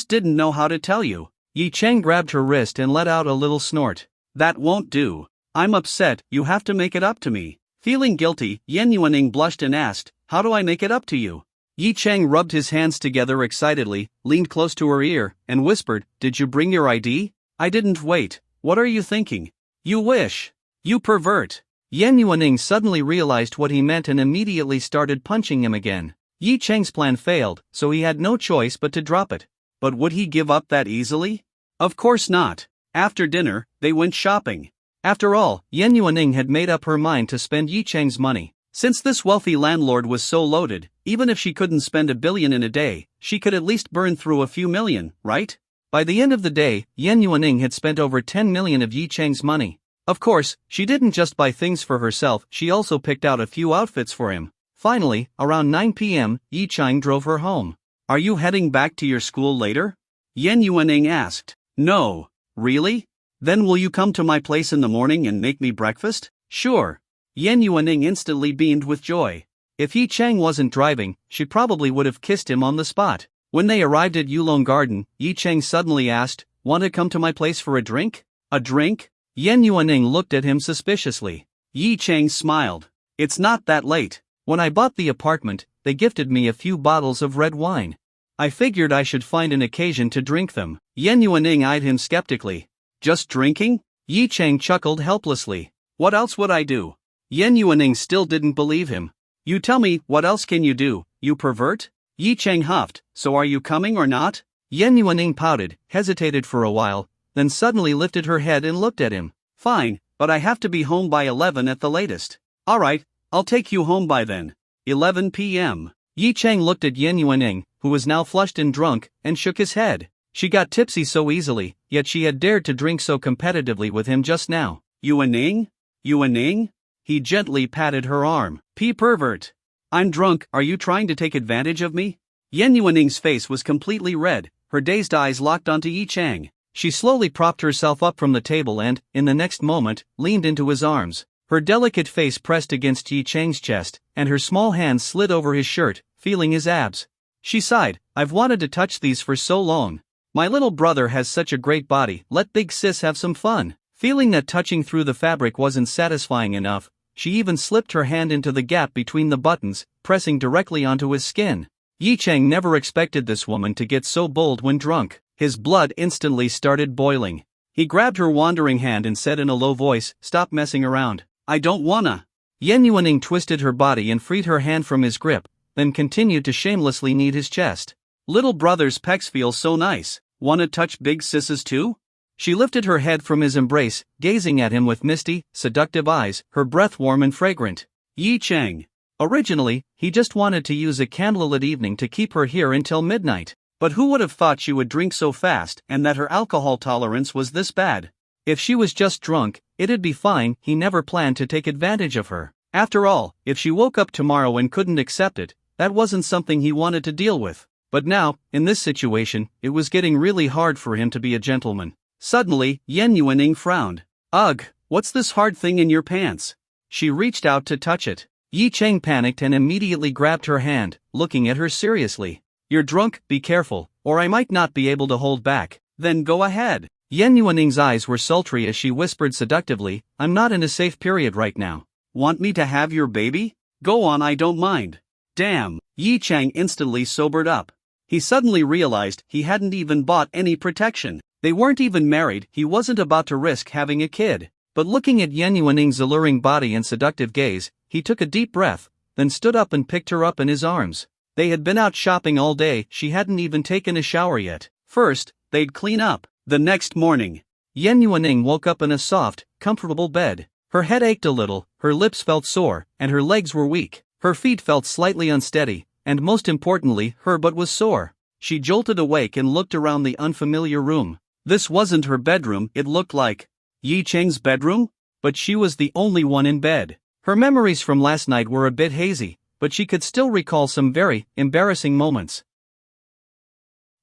didn't know how to tell you." Yi Cheng grabbed her wrist and let out a little snort. "That won't do. I'm upset, you have to make it up to me." Feeling guilty, Yan Yuaning blushed and asked, "How do I make it up to you?" Yi Cheng rubbed his hands together excitedly, leaned close to her ear, and whispered, "Did you bring your ID? I didn't wait. What are you thinking? You wish. You pervert." Yan Yuaning suddenly realized what he meant and immediately started punching him again. Yi Cheng's plan failed, so he had no choice but to drop it. But would he give up that easily? Of course not. After dinner, they went shopping. After all, Yan Yuaning had made up her mind to spend Yi Cheng's money. Since this wealthy landlord was so loaded, even if she couldn't spend $1 billion in a day, she could at least burn through a few million, right? By the end of the day, Yan Yuaning had spent over 10 million of Yi Cheng's money. Of course, she didn't just buy things for herself, she also picked out a few outfits for him. Finally, around 9 p.m., Yi Cheng drove her home. "Are you heading back to your school later?" Yan Yuaning asked. "No. Really? Then will you come to my place in the morning and make me breakfast?" "Sure." Yan Yuaning instantly beamed with joy. If Yi Cheng wasn't driving, she probably would have kissed him on the spot. When they arrived at Yulong Garden, Yi Cheng suddenly asked, "Want to come to my place for a drink?" "A drink?" Yan Yuaning looked at him suspiciously. Yi Cheng smiled. "It's not that late. When I bought the apartment, they gifted me a few bottles of red wine. I figured I should find an occasion to drink them." Yan Yuaning eyed him skeptically. "Just drinking?" Yi Cheng chuckled helplessly. "What else would I do?" Yan Yuaning still didn't believe him. "You tell me, what else can you do, you pervert?" Yi Cheng huffed, "So are you coming or not?" Yan Yuaning pouted, hesitated for a while, then suddenly lifted her head and looked at him. "Fine, but I have to be home by 11 at the latest." "Alright, I'll take you home by then. 11 p.m. Yi Cheng looked at Yan Yuaning, who was now flushed and drunk, and shook his head. She got tipsy so easily, yet she had dared to drink so competitively with him just now. Yuaning? Yuaning? He gently patted her arm. "Pervert. I'm drunk, are you trying to take advantage of me?" Yan Yuaning's face was completely red, her dazed eyes locked onto Yi Cheng. She slowly propped herself up from the table and, in the next moment, leaned into his arms. Her delicate face pressed against Yi Cheng's chest, and her small hands slid over his shirt, feeling his abs. She sighed, "I've wanted to touch these for so long. My little brother has such a great body, let big sis have some fun." Feeling that touching through the fabric wasn't satisfying enough, she even slipped her hand into the gap between the buttons, pressing directly onto his skin. Yi Cheng never expected this woman to get so bold when drunk. His blood instantly started boiling. He grabbed her wandering hand and said in a low voice, "Stop messing around. I don't wanna." Yan Yuaning twisted her body and freed her hand from his grip, then continued to shamelessly knead his chest. "Little brother's pecs feel so nice. Wanna touch big sis's too?" She lifted her head from his embrace, gazing at him with misty, seductive eyes, her breath warm and fragrant. Yi Cheng. Originally, he just wanted to use a candlelit evening to keep her here until midnight. But who would have thought she would drink so fast and that her alcohol tolerance was this bad? If she was just drunk, it'd be fine. He never planned to take advantage of her. After all, if she woke up tomorrow and couldn't accept it, that wasn't something he wanted to deal with. But now, in this situation, it was getting really hard for him to be a gentleman. Suddenly, Yen Yuaning frowned. Ugh, what's this hard thing in your pants? She reached out to touch it. Yi Cheng panicked and immediately grabbed her hand, looking at her seriously. You're drunk, be careful, or I might not be able to hold back. Then go ahead. Yen Yuaning's eyes were sultry as she whispered seductively, I'm not in a safe period right now. Want me to have your baby? Go on, I don't mind. Damn, Yi Cheng instantly sobered up. He suddenly realized he hadn't even bought any protection. They weren't even married, he wasn't about to risk having a kid. But looking at Yen Yuaning's alluring body and seductive gaze, he took a deep breath, then stood up and picked her up in his arms. They had been out shopping all day, she hadn't even taken a shower yet. First, they'd clean up. The next morning, Yen Yuaning woke up in a soft, comfortable bed. Her head ached a little, her lips felt sore, and her legs were weak. Her feet felt slightly unsteady, and most importantly, her butt was sore. She jolted awake and looked around the unfamiliar room. This wasn't her bedroom, it looked like Yi Cheng's bedroom? But she was the only one in bed. Her memories from last night were a bit hazy, but she could still recall some very embarrassing moments.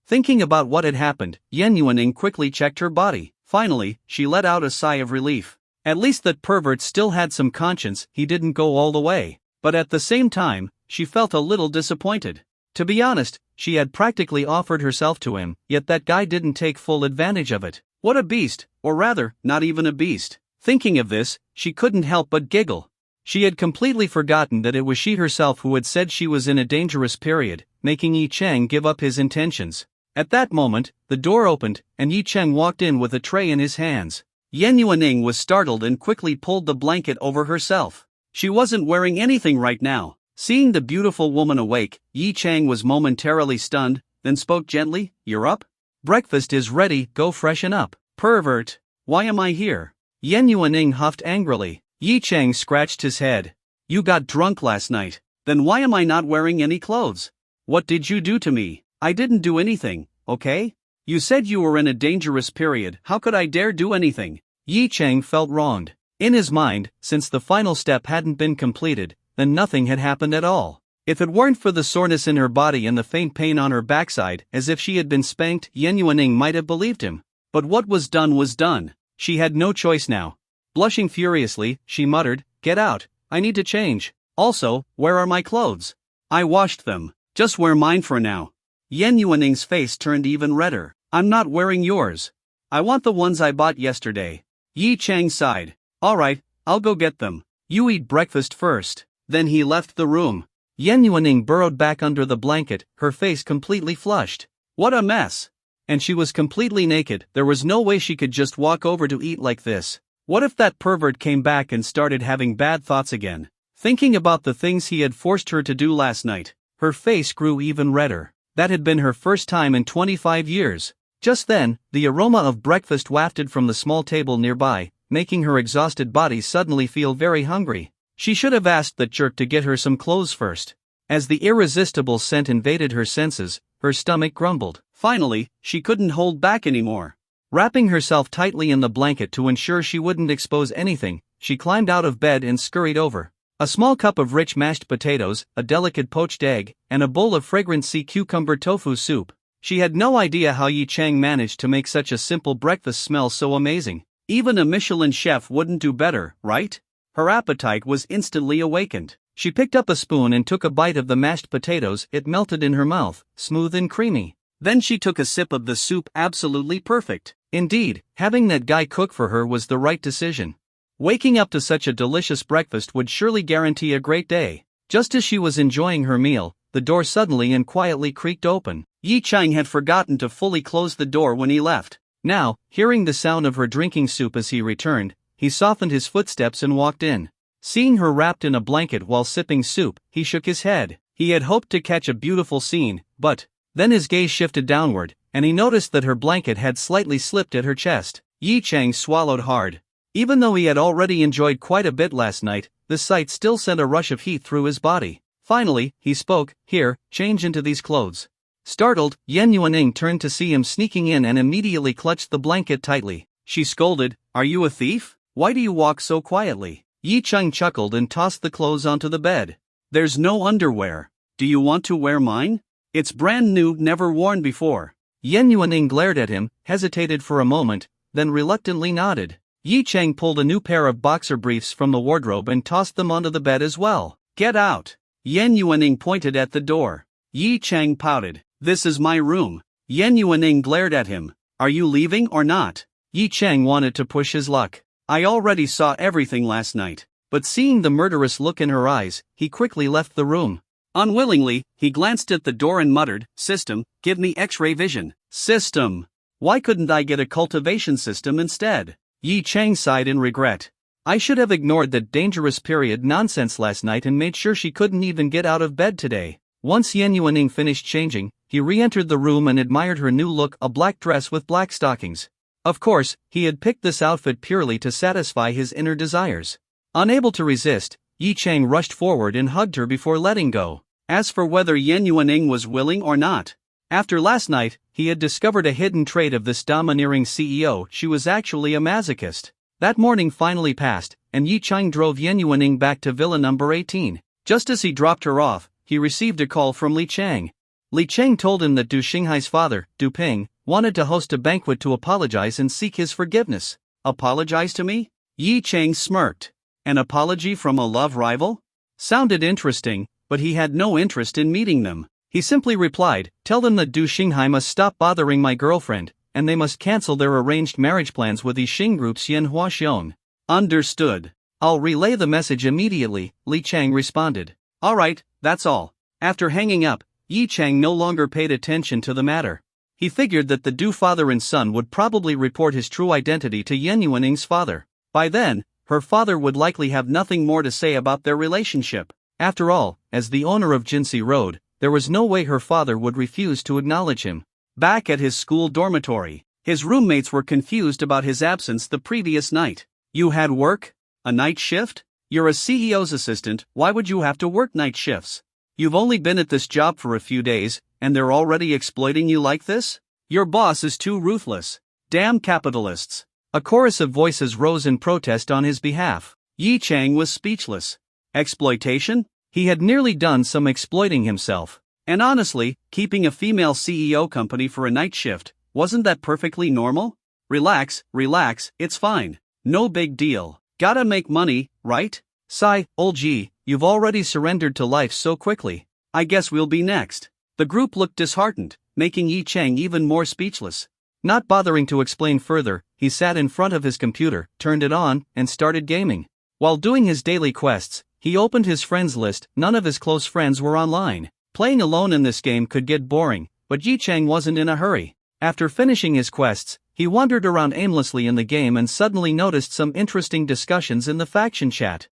Thinking about what had happened, Yen Yuaning quickly checked her body. Finally, she let out a sigh of relief. At least that pervert still had some conscience, he didn't go all the way. But at the same time, she felt a little disappointed. To be honest, she had practically offered herself to him, yet that guy didn't take full advantage of it. What a beast, or rather, not even a beast. Thinking of this, she couldn't help but giggle. She had completely forgotten that it was she herself who had said she was in a dangerous period, making Yi Cheng give up his intentions. At that moment, the door opened, and Yi Cheng walked in with a tray in his hands. Yen Yuaning was startled and quickly pulled the blanket over herself. She wasn't wearing anything right now. Seeing the beautiful woman awake, Yi Cheng was momentarily stunned, then spoke gently, You're up? Breakfast is ready, go freshen up. Pervert! Why am I here? Yen Yuaning huffed angrily. Yi Cheng scratched his head. You got drunk last night. Then why am I not wearing any clothes? What did you do to me? I didn't do anything, okay? You said you were in a dangerous period, how could I dare do anything? Yi Cheng felt wronged. In his mind, since the final step hadn't been completed, then nothing had happened at all. If it weren't for the soreness in her body and the faint pain on her backside, as if she had been spanked, Yen Yuaning might have believed him. But what was done was done. She had no choice now. Blushing furiously, she muttered, Get out, I need to change. Also, where are my clothes? I washed them. Just wear mine for now. Yen Yuaning's face turned even redder. I'm not wearing yours. I want the ones I bought yesterday. Yi Cheng sighed. Alright, I'll go get them. You eat breakfast first. Then he left the room. Yen Yuaning burrowed back under the blanket, her face completely flushed. What a mess! And she was completely naked, there was no way she could just walk over to eat like this. What if that pervert came back and started having bad thoughts again? Thinking about the things he had forced her to do last night, her face grew even redder. That had been her first time in 25 years. Just then, the aroma of breakfast wafted from the small table nearby, making her exhausted body suddenly feel very hungry. She should have asked that jerk to get her some clothes first. As the irresistible scent invaded her senses, her stomach grumbled. Finally, she couldn't hold back anymore. Wrapping herself tightly in the blanket to ensure she wouldn't expose anything, she climbed out of bed and scurried over. A small cup of rich mashed potatoes, a delicate poached egg, and a bowl of fragrant sea cucumber tofu soup. She had no idea how Yi Cheng managed to make such a simple breakfast smell so amazing. Even a Michelin chef wouldn't do better, right? Her appetite was instantly awakened. She picked up a spoon and took a bite of the mashed potatoes. It melted in her mouth, smooth and creamy. Then she took a sip of the soup, absolutely perfect. Indeed, having that guy cook for her was the right decision. Waking up to such a delicious breakfast would surely guarantee a great day. Just as she was enjoying her meal, the door suddenly and quietly creaked open. Yi Cheng had forgotten to fully close the door when he left. Now, hearing the sound of her drinking soup as he returned, he softened his footsteps and walked in. Seeing her wrapped in a blanket while sipping soup, he shook his head. He had hoped to catch a beautiful scene, but then his gaze shifted downward, and he noticed that her blanket had slightly slipped at her chest. Yi Cheng swallowed hard. Even though he had already enjoyed quite a bit last night, the sight still sent a rush of heat through his body. Finally, he spoke, Here, change into these clothes. Startled, Yen Yuaning turned to see him sneaking in and immediately clutched the blanket tightly. She scolded, "Are you a thief? Why do you walk so quietly?" Yi Cheng chuckled and tossed the clothes onto the bed. "There's no underwear. Do you want to wear mine? It's brand new, never worn before." Yen Yuaning glared at him, hesitated for a moment, then reluctantly nodded. Yi Cheng pulled a new pair of boxer briefs from the wardrobe and tossed them onto the bed as well. "Get out!" Yen Yuaning pointed at the door. Yi Cheng pouted. "This is my room." Yen Yuaning glared at him. "Are you leaving or not?" Yi Cheng wanted to push his luck. "I already saw everything last night." But seeing the murderous look in her eyes, he quickly left the room. Unwillingly, he glanced at the door and muttered, "System, give me X-ray vision." System. Why couldn't I get a cultivation system instead? Yi Cheng sighed in regret. I should have ignored that dangerous period nonsense last night and made sure she couldn't even get out of bed today. Once Yen Yuaning finished changing, he re-entered the room and admired her new look, a black dress with black stockings. Of course, he had picked this outfit purely to satisfy his inner desires. Unable to resist, Yi Cheng rushed forward and hugged her before letting go. As for whether Yen Yuaning was willing or not, after last night, he had discovered a hidden trait of this domineering CEO. She was actually a masochist. That morning finally passed, and Yi Cheng drove Yen Yuaning back to villa number 18. Just as he dropped her off, he received a call from Li Cheng. Li Cheng told him that Du Xinghai's father, Du Ping, wanted to host a banquet to apologize and seek his forgiveness. "Apologize to me?" Yi Cheng smirked. An apology from a love rival? Sounded interesting, but he had no interest in meeting them. He simply replied, "Tell them that Du Xinghai must stop bothering my girlfriend, and they must cancel their arranged marriage plans with the Xing Group's Yanhua Xiong." "Understood. I'll relay the message immediately," Li Cheng responded. "Alright, that's all." After hanging up, Yi Cheng no longer paid attention to the matter. He figured that the Du father and son would probably report his true identity to Yen Yuaning's father. By then, her father would likely have nothing more to say about their relationship. After all, as the owner of Jinsei Road, there was no way her father would refuse to acknowledge him. Back at his school dormitory, his roommates were confused about his absence the previous night. "You had work? A night shift? You're a CEO's assistant, why would you have to work night shifts? You've only been at this job for a few days, and they're already exploiting you like this? Your boss is too ruthless. Damn capitalists." A chorus of voices rose in protest on his behalf. Yi Cheng was speechless. Exploitation? He had nearly done some exploiting himself. And honestly, keeping a female CEO company for a night shift, wasn't that perfectly normal? Relax, it's fine. No big deal. Gotta make money, right? Sigh, old Yi, you've already surrendered to life so quickly. I guess we'll be next. The group looked disheartened, making Yi Cheng even more speechless. Not bothering to explain further, he sat in front of his computer, turned it on, and started gaming. While doing his daily quests, he opened his friends list. None of his close friends were online. Playing alone in this game could get boring, but Yi Cheng wasn't in a hurry. After finishing his quests, he wandered around aimlessly in the game and suddenly noticed some interesting discussions in the faction chat.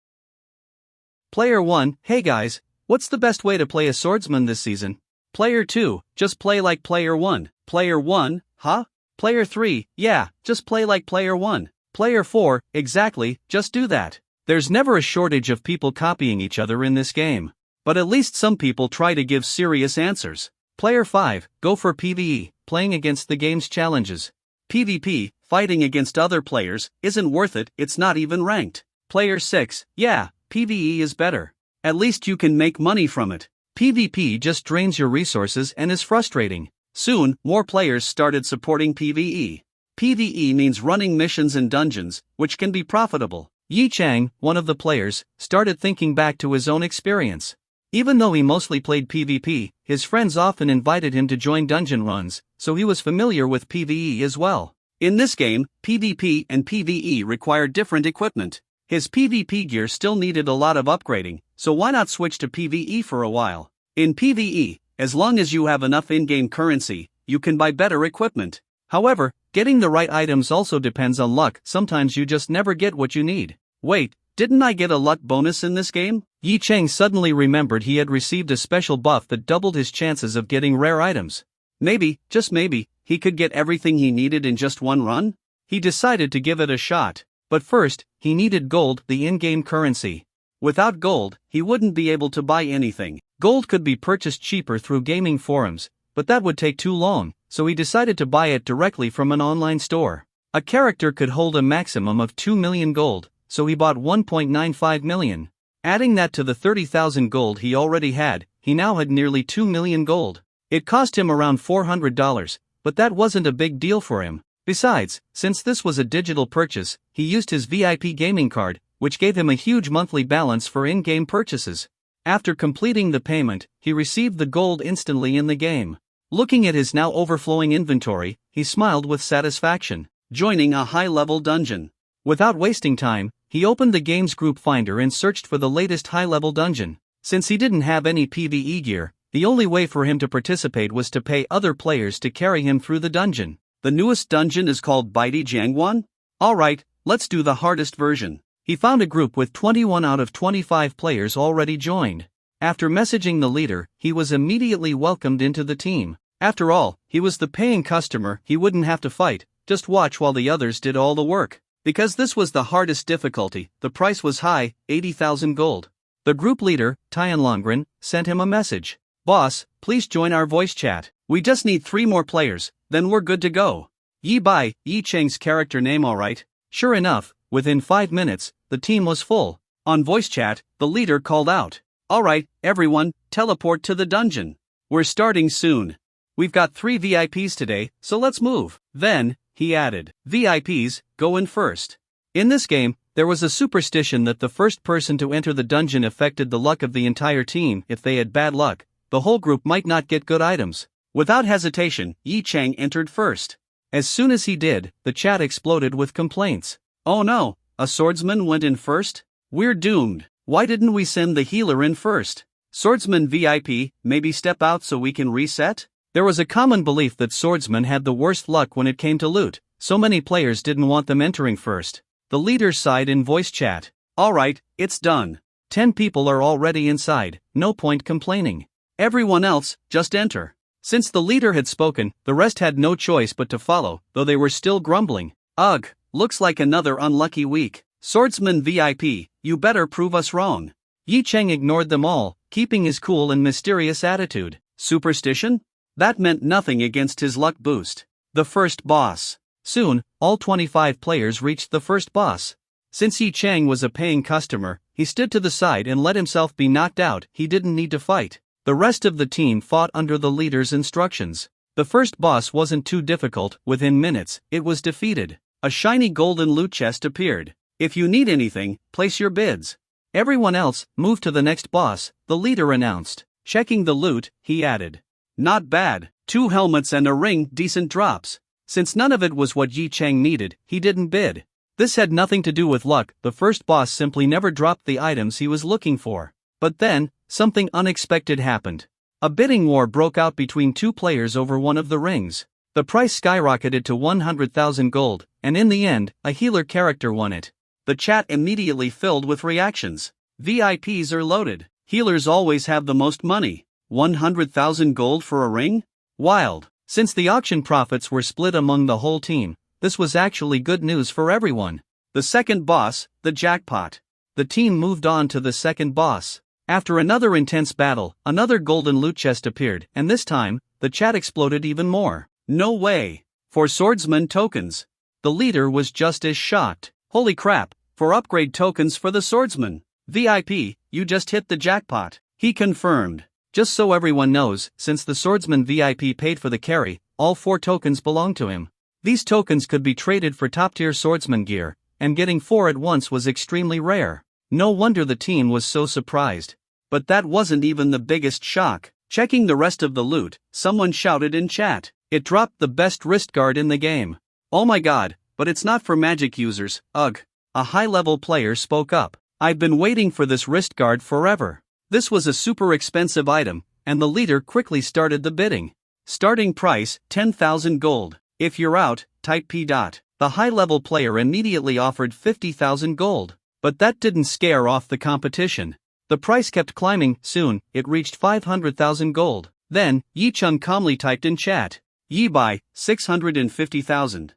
Player 1, "Hey guys, what's the best way to play a swordsman this season?" Player 2, "Just play like Player 1. Player 1, huh? Player 3, "Yeah, just play like Player 1. Player 4, "Exactly, just do that." There's never a shortage of people copying each other in this game. But at least some people try to give serious answers. Player 5, "Go for PvE, playing against the game's challenges. PvP, fighting against other players, isn't worth it, it's not even ranked." Player 6, "Yeah, PvE is better. At least you can make money from it. PvP just drains your resources and is frustrating." Soon, more players started supporting PvE. PvE means running missions and dungeons, which can be profitable. Yi Cheng, one of the players, started thinking back to his own experience. Even though he mostly played PvP, his friends often invited him to join dungeon runs, so he was familiar with PvE as well. In this game, PvP and PvE required different equipment. His PvP gear still needed a lot of upgrading, so why not switch to PvE for a while? In PvE, as long as you have enough in-game currency, you can buy better equipment. However, getting the right items also depends on luck. Sometimes you just never get what you need. Wait, didn't I get a luck bonus in this game? Yi Cheng suddenly remembered he had received a special buff that doubled his chances of getting rare items. Maybe, just maybe, he could get everything he needed in just one run? He decided to give it a shot. But first, he needed gold, the in-game currency. Without gold, he wouldn't be able to buy anything. Gold could be purchased cheaper through gaming forums, but that would take too long, so he decided to buy it directly from an online store. A character could hold a maximum of 2 million gold, so he bought 1.95 million. Adding that to the 30,000 gold he already had, he now had nearly 2 million gold. It cost him around $400, but that wasn't a big deal for him. Besides, since this was a digital purchase, he used his VIP gaming card, which gave him a huge monthly balance for in-game purchases. After completing the payment, he received the gold instantly in the game. Looking at his now overflowing inventory, he smiled with satisfaction, joining a high-level dungeon. Without wasting time, he opened the game's group finder and searched for the latest high-level dungeon. Since he didn't have any PvE gear, the only way for him to participate was to pay other players to carry him through the dungeon. The newest dungeon is called Baidi Jiangwan? Alright, let's do the hardest version. He found a group with 21 out of 25 players already joined. After messaging the leader, he was immediately welcomed into the team. After all, he was the paying customer, he wouldn't have to fight, just watch while the others did all the work. Because this was the hardest difficulty, the price was high, 80,000 gold. The group leader, Tianlongren, sent him a message. Boss, please join our voice chat. We just need 3 more players, then we're good to go. Yi Bai, Yi Cheng's character name alright? Sure enough, within 5 minutes, the team was full. On voice chat, the leader called out. Alright, everyone, teleport to the dungeon. We're starting soon. We've got 3 VIPs today, so let's move. Then, he added, VIPs, go in first. In this game, there was a superstition that the first person to enter the dungeon affected the luck of the entire team. If they had bad luck, the whole group might not get good items. Without hesitation, Yi Cheng entered first. As soon as he did, the chat exploded with complaints. Oh no, a swordsman went in first? We're doomed. Why didn't we send the healer in first? Swordsman VIP, maybe step out so we can reset? There was a common belief that swordsmen had the worst luck when it came to loot, so many players didn't want them entering first. The leader sighed in voice chat. Alright, it's done. 10 people are already inside, no point complaining. Everyone else, just enter. Since the leader had spoken, the rest had no choice but to follow, though they were still grumbling. Ugh, looks like another unlucky week. Swordsman VIP, you better prove us wrong. Yi Cheng ignored them all, keeping his cool and mysterious attitude. Superstition? That meant nothing against his luck boost. The first boss. Soon, all 25 players reached the first boss. Since Yi Cheng was a paying customer, he stood to the side and let himself be knocked out. He didn't need to fight. The rest of the team fought under the leader's instructions. The first boss wasn't too difficult. Within minutes, it was defeated. A shiny golden loot chest appeared. If you need anything, place your bids. Everyone else, move to the next boss, the leader announced. Checking the loot, he added. Not bad, 2 helmets and a ring, decent drops. Since none of it was what Yi Cheng needed, he didn't bid. This had nothing to do with luck, the first boss simply never dropped the items he was looking for. But then, something unexpected happened. A bidding war broke out between 2 players over one of the rings. The price skyrocketed to 100,000 gold, and in the end, a healer character won it. The chat immediately filled with reactions. VIPs are loaded. Healers always have the most money. 100,000 gold for a ring? Wild. Since the auction profits were split among the whole team, this was actually good news for everyone. The second boss, the jackpot. The team moved on to the second boss. After another intense battle, another golden loot chest appeared, and this time, the chat exploded even more. No way. For swordsman tokens. The leader was just as shocked. Holy crap, for upgrade tokens for the swordsman. VIP, you just hit the jackpot. He confirmed. Just so everyone knows, since the swordsman VIP paid for the carry, all 4 tokens belong to him. These tokens could be traded for top-tier swordsman gear, and getting 4 at once was extremely rare. No wonder the team was so surprised. But that wasn't even the biggest shock. Checking the rest of the loot, someone shouted in chat. It dropped the best wrist guard in the game. Oh my god, but it's not for magic users, ugh. A high-level player spoke up. I've been waiting for this wrist guard forever. This was a super expensive item, and the leader quickly started the bidding. Starting price, 10,000 gold. If you're out, type P. The high-level player immediately offered 50,000 gold. But that didn't scare off the competition. The price kept climbing. Soon, it reached 500,000 gold. Then, Yi Cheng calmly typed in chat. Yi Bai, 650,000.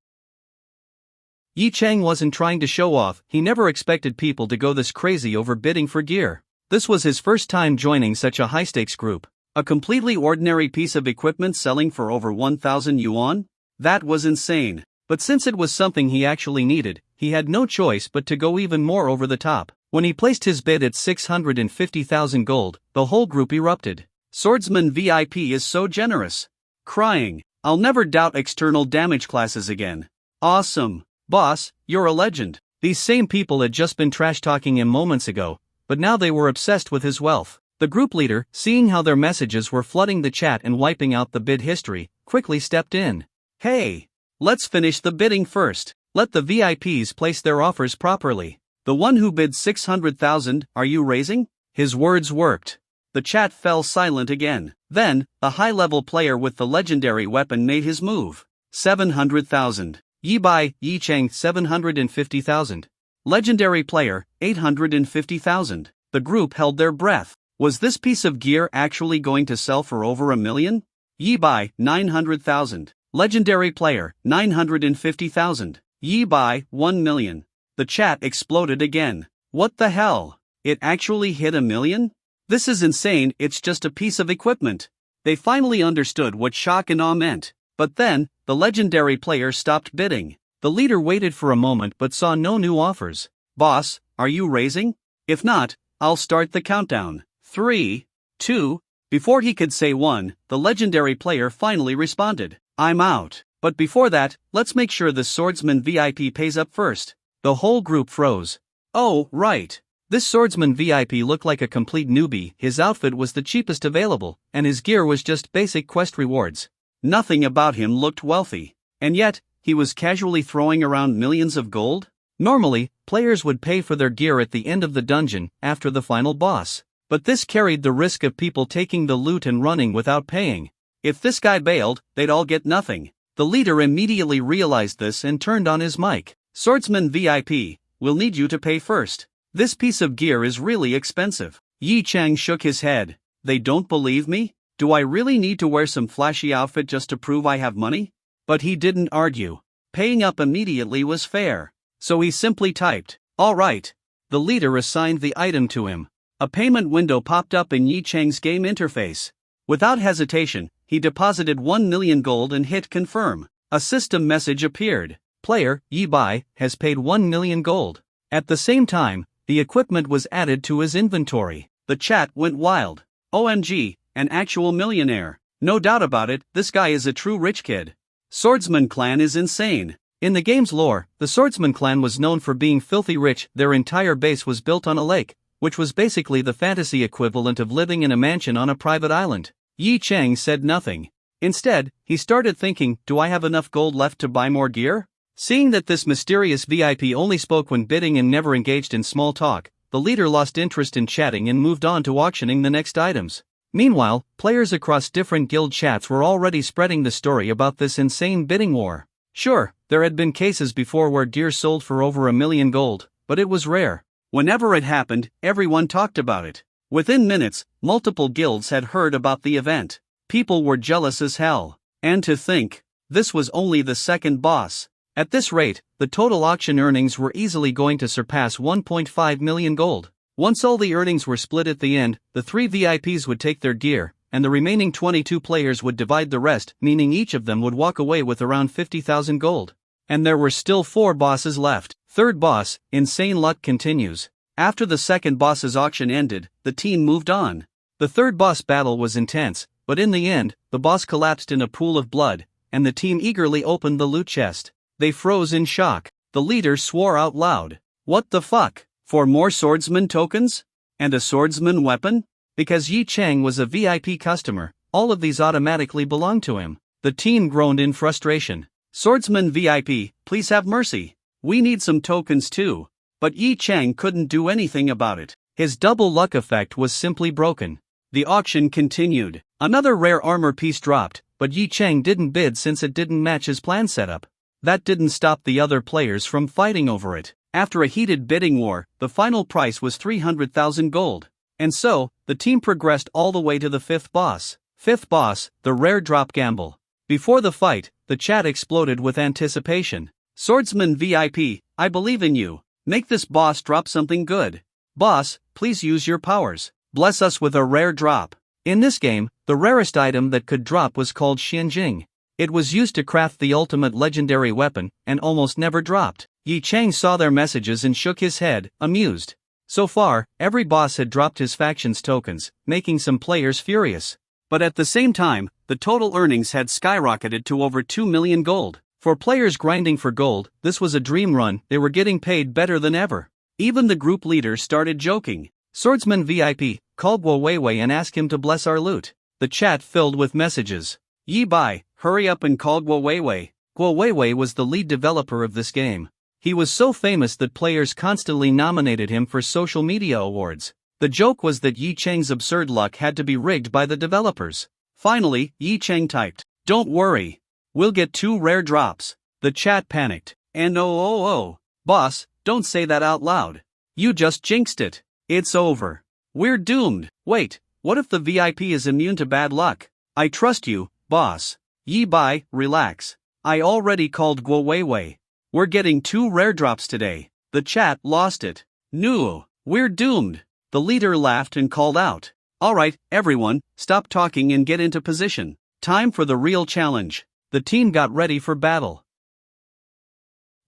Yi Cheng wasn't trying to show off, he never expected people to go this crazy over bidding for gear. This was his first time joining such a high-stakes group. A completely ordinary piece of equipment selling for over 1,000 yuan? That was insane. But since it was something he actually needed, he had no choice but to go even more over the top. When he placed his bid at 650,000 gold, the whole group erupted. Swordsman VIP is so generous. Crying. I'll never doubt external damage classes again. Awesome. Boss, you're a legend. These same people had just been trash-talking him moments ago, but now they were obsessed with his wealth. The group leader, seeing how their messages were flooding the chat and wiping out the bid history, quickly stepped in. Hey! Let's finish the bidding first. Let the VIPs place their offers properly. The one who bid 600,000, are you raising? His words worked. The chat fell silent again. Then, a high-level player with the legendary weapon made his move. 700,000. Yi Bai, Yi Cheng 750,000. Legendary player, 850,000. The group held their breath. Was this piece of gear actually going to sell for over $1 million? Yi Bai, 900,000. Legendary player, 950,000. Yi Bai, 1 million. The chat exploded again. What the hell? It actually hit $1 million? This is insane, it's just a piece of equipment. They finally understood what shock and awe meant. But then, the legendary player stopped bidding. The leader waited for a moment but saw no new offers. Boss, are you raising? If not, I'll start the countdown. 3, 2, before he could say 1, the legendary player finally responded. I'm out. But before that, let's make sure the swordsman VIP pays up first. The whole group froze. Oh, right. This swordsman VIP looked like a complete newbie. His outfit was the cheapest available, and his gear was just basic quest rewards. Nothing about him looked wealthy. And yet, he was casually throwing around millions of gold? Normally, players would pay for their gear at the end of the dungeon, after the final boss. But this carried the risk of people taking the loot and running without paying. If this guy bailed, they'd all get nothing. The leader immediately realized this and turned on his mic. Swordsman VIP, we'll need you to pay first. This piece of gear is really expensive. Yi Cheng shook his head. They don't believe me? Do I really need to wear some flashy outfit just to prove I have money? But he didn't argue. Paying up immediately was fair. So he simply typed, all right. The leader assigned the item to him. A payment window popped up in Yi Cheng's game interface. Without hesitation, he deposited 1 million gold and hit confirm. A system message appeared. Player, Yi Bai, has paid 1 million gold. At the same time, the equipment was added to his inventory. The chat went wild. OMG, an actual millionaire. No doubt about it, this guy is a true rich kid. Swordsman clan is insane. In the game's lore, the Swordsman clan was known for being filthy rich. Their entire base was built on a lake, which was basically the fantasy equivalent of living in a mansion on a private island. Yi Cheng said nothing. Instead, he started thinking, do I have enough gold left to buy more gear? Seeing that this mysterious VIP only spoke when bidding and never engaged in small talk, the leader lost interest in chatting and moved on to auctioning the next items. Meanwhile, players across different guild chats were already spreading the story about this insane bidding war. Sure, there had been cases before where gear sold for over $1 million gold, but it was rare. Whenever it happened, everyone talked about it. Within minutes, multiple guilds had heard about the event. People were jealous as hell. And to think, this was only the second boss. At this rate, the total auction earnings were easily going to surpass 1.5 million gold. Once all the earnings were split at the end, the 3 VIPs would take their gear, and the remaining 22 players would divide the rest, meaning each of them would walk away with around 50,000 gold. And there were still 4 bosses left. Third boss, insane luck continues. After the second boss's auction ended, the team moved on. The third boss battle was intense, but in the end, the boss collapsed in a pool of blood, and the team eagerly opened the loot chest. They froze in shock. The leader swore out loud. What the fuck? 4 more swordsman tokens? And a swordsman weapon? Because Yi Cheng was a VIP customer, all of these automatically belonged to him. The team groaned in frustration. Swordsman VIP, please have mercy. We need some tokens too. But Yi Cheng couldn't do anything about it. His double luck effect was simply broken. The auction continued. Another rare armor piece dropped, but Yi Cheng didn't bid since it didn't match his plan setup. That didn't stop the other players from fighting over it. After a heated bidding war, the final price was 300,000 gold. And so, the team progressed all the way to the 5th boss. 5th boss, the rare drop gamble. Before the fight, the chat exploded with anticipation. Swordsman VIP, I believe in you. Make this boss drop something good. Boss, please use your powers. Bless us with a rare drop. In this game, the rarest item that could drop was called xianjing. It was used to craft the ultimate legendary weapon, and almost never dropped. Yi Chang saw their messages and shook his head, amused. So far, every boss had dropped his faction's tokens, making some players furious. But at the same time, the total earnings had skyrocketed to over 2 million gold. For players grinding for gold, this was a dream run. They were getting paid better than ever. Even the group leader started joking. Swordsman VIP, call Guo Weiwei and ask him to bless our loot. The chat filled with messages. Yi Bai, hurry up and call Guo Weiwei. Guo Weiwei was the lead developer of this game. He was so famous that players constantly nominated him for social media awards. The joke was that Yi Chang's absurd luck had to be rigged by the developers. Finally, Yi Chang typed, "Don't worry. We'll get 2 rare drops." The chat panicked. And oh, boss, don't say that out loud. You just jinxed it. It's over. We're doomed. Wait, what if the VIP is immune to bad luck? I trust you, boss. Yi Bai, relax. I already called Guo Weiwei. We're getting 2 rare drops today. The chat lost it. No, we're doomed. The leader laughed and called out. Alright, everyone, stop talking and get into position. Time for the real challenge. The team got ready for battle.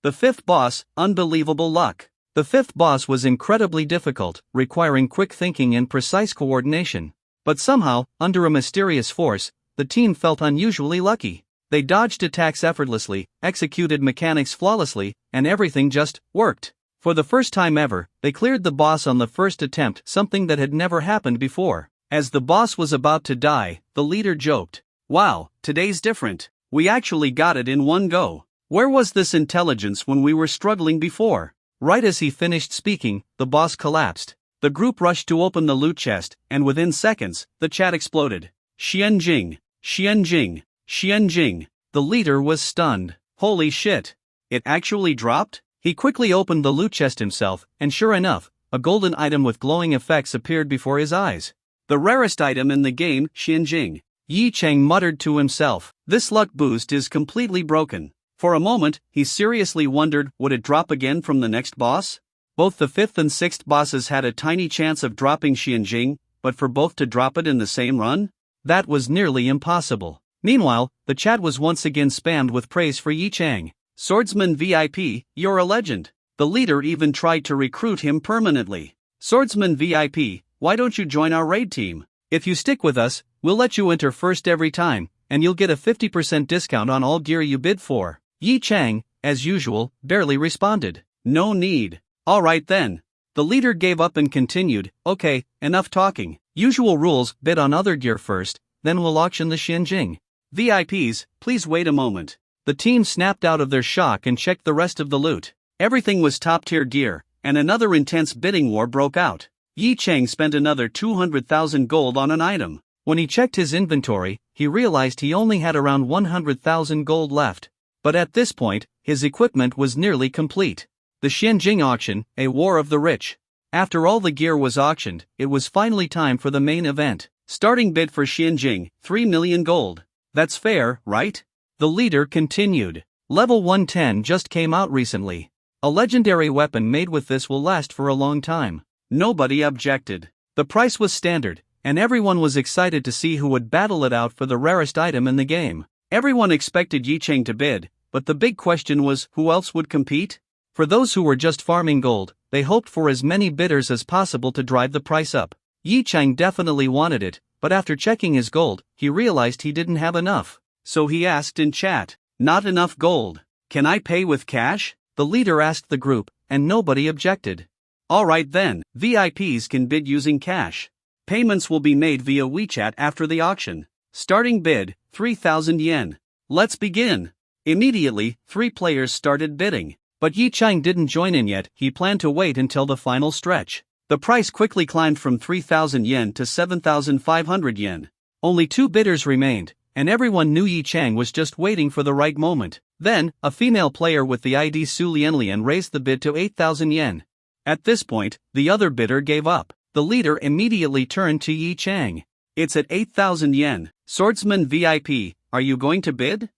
The 5th boss, unbelievable luck. The 5th boss was incredibly difficult, requiring quick thinking and precise coordination. But somehow, under a mysterious force, the team felt unusually lucky. They dodged attacks effortlessly, executed mechanics flawlessly, and everything just worked. For the first time ever, they cleared the boss on the first attempt, something that had never happened before. As the boss was about to die, the leader joked, "Wow, today's different. We actually got it in one go. Where was this intelligence when we were struggling before?" Right as he finished speaking, the boss collapsed. The group rushed to open the loot chest, and within seconds, the chat exploded. Xianjing, Xianjing, Xianjing. The leader was stunned. Holy shit. It actually dropped? He quickly opened the loot chest himself, and sure enough, a golden item with glowing effects appeared before his eyes. The rarest item in the game, Xianjing. Yi Chang muttered to himself, "This luck boost is completely broken." For a moment, he seriously wondered, would it drop again from the next boss? Both the 5th and 6th bosses had a tiny chance of dropping Xianjing, but for both to drop it in the same run? That was nearly impossible. Meanwhile, the chat was once again spammed with praise for Yi Chang. Swordsman VIP, you're a legend. The leader even tried to recruit him permanently. Swordsman VIP, why don't you join our raid team? If you stick with us, we'll let you enter first every time, and you'll get a 50% discount on all gear you bid for. Yi Chang, as usual, barely responded. No need. Alright then. The leader gave up and continued, "Okay, enough talking. Usual rules, bid on other gear first, then we'll auction the Xianjing. VIPs, please wait a moment." The team snapped out of their shock and checked the rest of the loot. Everything was top-tier gear, and another intense bidding war broke out. Yi Chang spent another 200,000 gold on an item. When he checked his inventory, he realized he only had around 100,000 gold left. But at this point, his equipment was nearly complete. The Xianjing auction, a war of the rich. After all the gear was auctioned, it was finally time for the main event. Starting bid for Xianjing, 3 million gold. That's fair, right? The leader continued. Level 110 just came out recently. A legendary weapon made with this will last for a long time. Nobody objected. The price was standard, and everyone was excited to see who would battle it out for the rarest item in the game. Everyone expected Yi Chang to bid, but the big question was, who else would compete? For those who were just farming gold, they hoped for as many bidders as possible to drive the price up. Yi Chang definitely wanted it, but after checking his gold, he realized he didn't have enough. So he asked in chat, "Not enough gold. Can I pay with cash?" The leader asked the group, and nobody objected. Alright then, VIPs can bid using cash. Payments will be made via WeChat after the auction. Starting bid, 3,000 yen. Let's begin. Immediately, 3 players started bidding. But Yi Chang didn't join in yet, he planned to wait until the final stretch. The price quickly climbed from 3,000 yen to 7,500 yen. Only 2 bidders remained, and everyone knew Yi Chang was just waiting for the right moment. Then, a female player with the ID Su Lianlian raised the bid to 8,000 yen. At this point, the other bidder gave up. The leader immediately turned to Yi Chang. "It's at 8,000 yen. Swordsman VIP, are you going to bid?"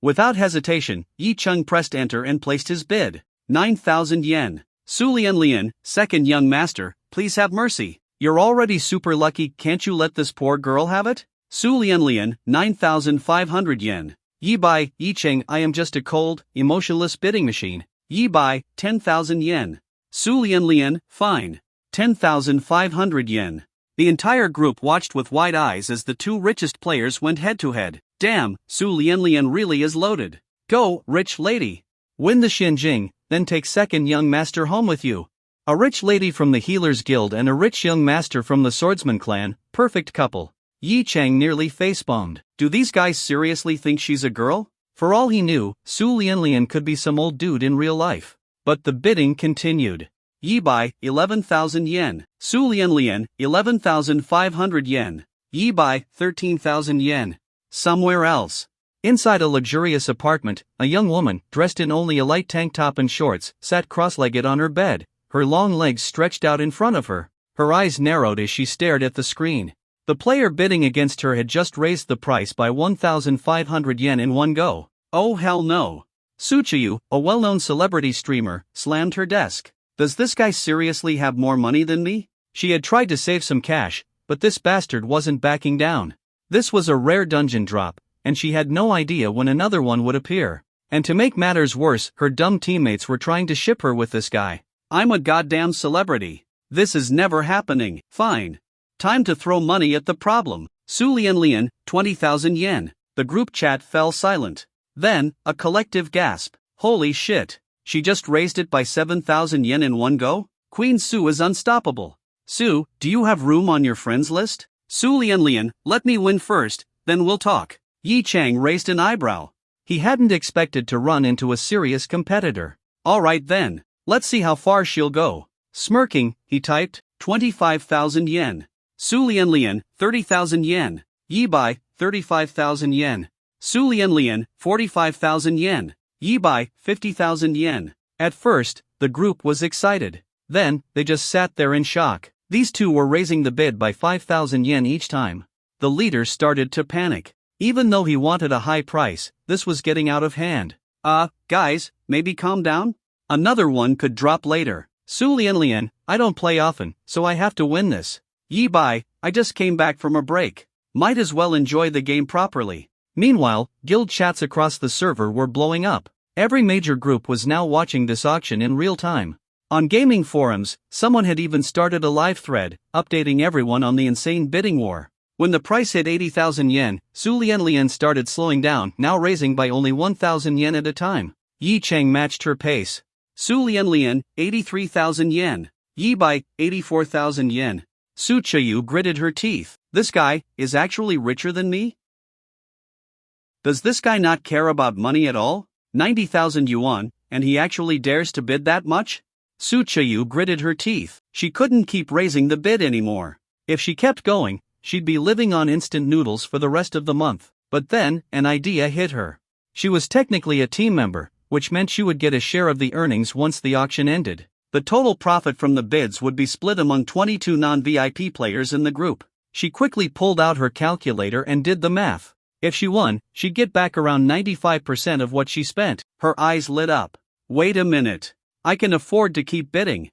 Without hesitation, Yi Chang pressed enter and placed his bid. 9,000 yen. Su Lianlian, second young master, please have mercy. You're already super lucky, can't you let this poor girl have it? Su Lianlian, 9,500 yen. Yi Bai, Yi Cheng, I am just a cold, emotionless bidding machine. Yi Bai, 10,000 yen. Su Lianlian, fine. 10,500 yen. The entire group watched with wide eyes as the two richest players went head to head. Damn, Su Lianlian really is loaded. Go, rich lady. Win the Xinjing, then take second young master home with you. A rich lady from the Healers Guild and a rich young master from the Swordsman clan, perfect couple. Yi Chang nearly facepalmed. Do these guys seriously think she's a girl? For all he knew, Su Lianlian could be some old dude in real life. But the bidding continued. Yi Bai, 11,000 yen. Su Lianlian, 11,500 yen. Yi Bai, 13,000 yen. Somewhere else. Inside a luxurious apartment, a young woman, dressed in only a light tank top and shorts, sat cross-legged on her bed, her long legs stretched out in front of her. Her eyes narrowed as she stared at the screen. The player bidding against her had just raised the price by 1,500 yen in one go. Oh hell no. Suchiyu, a well-known celebrity streamer, slammed her desk. Does this guy seriously have more money than me? She had tried to save some cash, but this bastard wasn't backing down. This was a rare dungeon drop, and she had no idea when another one would appear. And to make matters worse, her dumb teammates were trying to ship her with this guy. I'm a goddamn celebrity. This is never happening. Fine. Time to throw money at the problem. Su Lianlian, 20,000 yen. The group chat fell silent. Then, a collective gasp. Holy shit. She just raised it by 7,000 yen in one go? Queen Su is unstoppable. Su, do you have room on your friends list? Su Lianlian, let me win first, then we'll talk. Yi Chang raised an eyebrow. He hadn't expected to run into a serious competitor. Alright then, let's see how far she'll go. Smirking, he typed, 25,000 yen. Su Lianlian, 30,000 yen. Yi Bai, 35,000 yen. Su Lianlian, 45,000 yen. Yi Bai, 50,000 yen. At first, the group was excited. Then, they just sat there in shock. These two were raising the bid by 5,000 yen each time. The leader started to panic. Even though he wanted a high price, this was getting out of hand. Guys, maybe calm down? Another one could drop later. Su Lianlian, I don't play often, so I have to win this. Yi Bai, I just came back from a break. Might as well enjoy the game properly. Meanwhile, guild chats across the server were blowing up. Every major group was now watching this auction in real time. On gaming forums, someone had even started a live thread, updating everyone on the insane bidding war. When the price hit 80,000 yen, Su Lianlian started slowing down, now raising by only 1,000 yen at a time. Yi Chang matched her pace. Su Lianlian, 83,000 yen. Yi Bai, 84,000 yen. Su Chiyu gritted her teeth. This guy is actually richer than me? Does this guy not care about money at all? 90,000 yuan, and he actually dares to bid that much? Su Chiyu gritted her teeth. She couldn't keep raising the bid anymore. If she kept going, she'd be living on instant noodles for the rest of the month. But then, an idea hit her. She was technically a team member, which meant she would get a share of the earnings once the auction ended. The total profit from the bids would be split among 22 non-VIP players in the group. She quickly pulled out her calculator and did the math. If she won, she'd get back around 95% of what she spent. Her eyes lit up. Wait a minute. I can afford to keep bidding.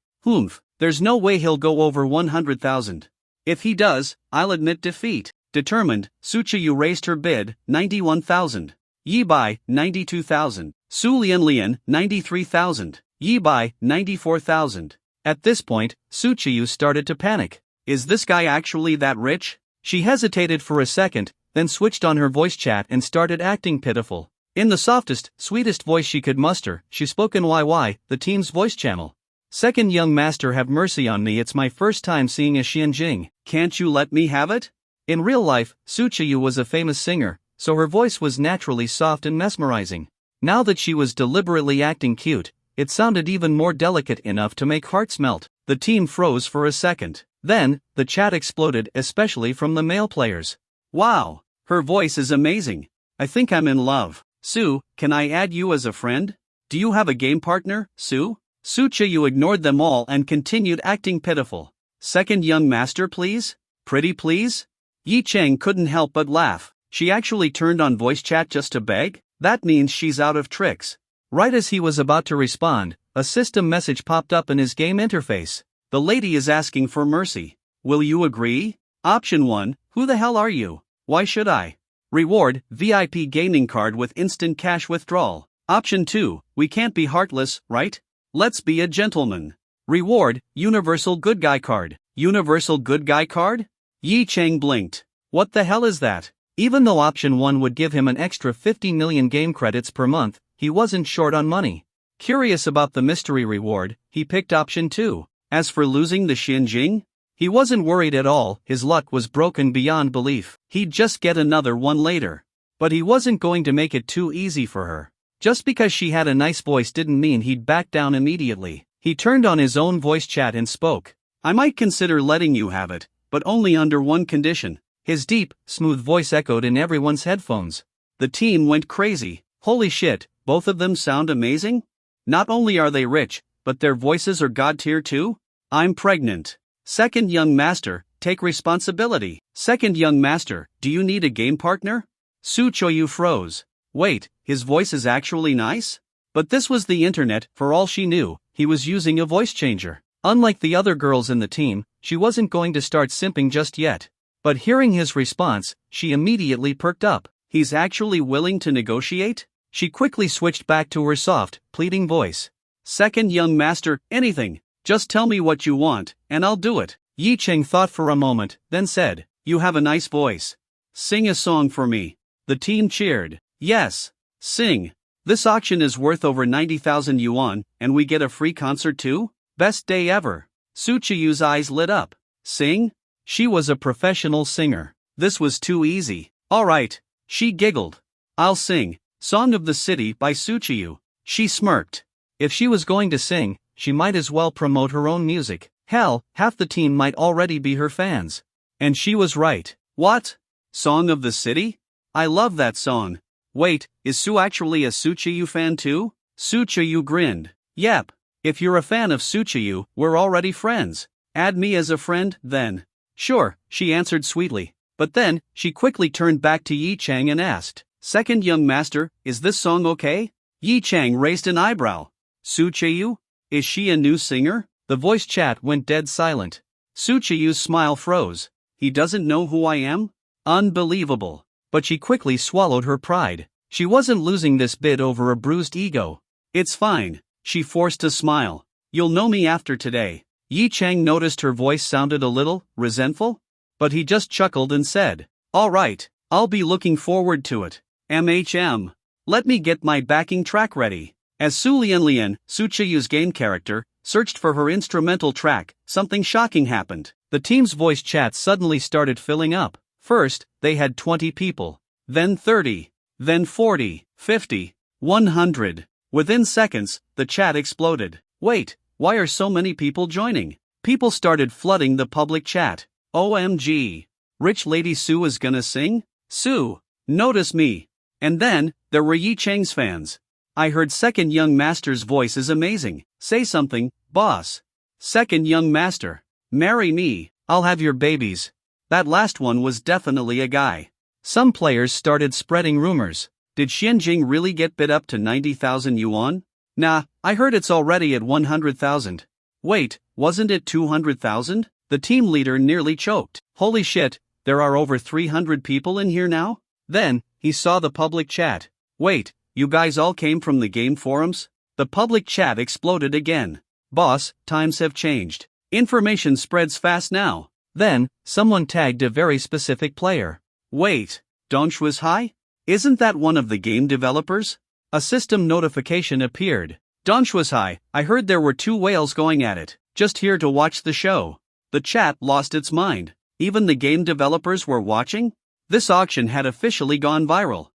There's no way he'll go over 100,000. If he does, I'll admit defeat. Determined, Su Chiyu raised her bid, 91,000. Yi Bai, 92,000. Su Lianlian, 93,000. Yi Bai, 94,000. At this point, Su Chiyu started to panic. Is this guy actually that rich? She hesitated for a second, then switched on her voice chat and started acting pitiful. In the softest, sweetest voice she could muster, she spoke in YY, the team's voice channel. Second young master, have mercy on me, it's my first time seeing a Xianjing. Can't you let me have it? In real life, Su Chiyu was a famous singer, so her voice was naturally soft and mesmerizing. Now that she was deliberately acting cute, it sounded even more delicate enough to make hearts melt. The team froze for a second. Then, the chat exploded, especially from the male players. Wow, her voice is amazing. I think I'm in love. Su, can I add you as a friend? Do you have a game partner, Su? Su Chiyu ignored them all and continued acting pitiful. Second young master, please? Pretty please? Yi Cheng couldn't help but laugh. She actually turned on voice chat just to beg? That means she's out of tricks. Right as he was about to respond, a system message popped up in his game interface. The lady is asking for mercy. Will you agree? Option 1, who the hell are you? Why should I? Reward, VIP gaming card with instant cash withdrawal. Option 2, we can't be heartless, right? Let's be a gentleman. Reward, universal good guy card. Universal good guy card? Yi Chang blinked. What the hell is that? Even though option 1 would give him an extra 50 million game credits per month, he wasn't short on money. Curious about the mystery reward, he picked option 2. As for losing the Xinjing, he wasn't worried at all. His luck was broken beyond belief. He'd just get another one later. But he wasn't going to make it too easy for her. Just because she had a nice voice didn't mean he'd back down immediately. He turned on his own voice chat and spoke. I might consider letting you have it, but only under one condition. His deep, smooth voice echoed in everyone's headphones. The team went crazy. Holy shit, both of them sound amazing? Not only are they rich, but their voices are god tier too? I'm pregnant. Second young master, take responsibility. Second young master, do you need a game partner? Su Choyu froze. Wait, his voice is actually nice? But this was the internet. For all she knew, he was using a voice changer. Unlike the other girls in the team, she wasn't going to start simping just yet. But hearing his response, she immediately perked up. He's actually willing to negotiate? She quickly switched back to her soft, pleading voice. Second young master, anything. Just tell me what you want, and I'll do it. Yi Chang thought for a moment, then said, you have a nice voice. Sing a song for me. The team cheered. Yes. Sing. This auction is worth over 90,000 yuan, and we get a free concert too? Best day ever. Su Chiyu's eyes lit up. Sing? She was a professional singer. This was too easy. Alright. She giggled. I'll sing. Song of the City by Su Chiyu. She smirked. If she was going to sing, she might as well promote her own music. Hell, half the team might already be her fans. And she was right. What? Song of the City? I love that song. Wait, is Su actually a Su Chiyu fan too? Su Chiyu grinned. Yep. If you're a fan of Su Chiyu, we're already friends. Add me as a friend, then. Sure, she answered sweetly. But then, she quickly turned back to Yi Chang and asked, Second young master, is this song okay? Yi Chang raised an eyebrow. Su Chiyu? Is she a new singer? The voice chat went dead silent. Su Chiyu's smile froze. He doesn't know who I am? Unbelievable. But she quickly swallowed her pride. She wasn't losing this bid over a bruised ego. It's fine. She forced a smile. You'll know me after today. Yi Chang noticed her voice sounded a little resentful, but he just chuckled and said, all right, I'll be looking forward to it. MHM. Let me get my backing track ready. As Su Lianlian, Su Chiyu's game character, searched for her instrumental track, something shocking happened. The team's voice chat suddenly started filling up. First, they had 20 people. Then 30. Then 40, 50, 100. Within seconds, the chat exploded. Wait, why are so many people joining? People started flooding the public chat. OMG. Rich Lady Su is gonna sing? Su, notice me. And then, there were Yi Chang's fans. I heard Second Young Master's voice is amazing. Say something, boss. Second Young Master. Marry me, I'll have your babies. That last one was definitely a guy. Some players started spreading rumors. Did Xinjing really get bid up to 90,000 yuan? Nah, I heard it's already at 100,000. Wait, wasn't it 200,000? The team leader nearly choked. Holy shit, there are over 300 people in here now? Then, he saw the public chat. Wait, you guys all came from the game forums? The public chat exploded again. Boss, times have changed. Information spreads fast now. Then, someone tagged a very specific player. Wait, onlookers? Isn't that one of the game developers? A system notification appeared. onlookers, I heard there were 2 whales going at it. Just here to watch the show. The chat lost its mind. Even the game developers were watching? This auction had officially gone viral.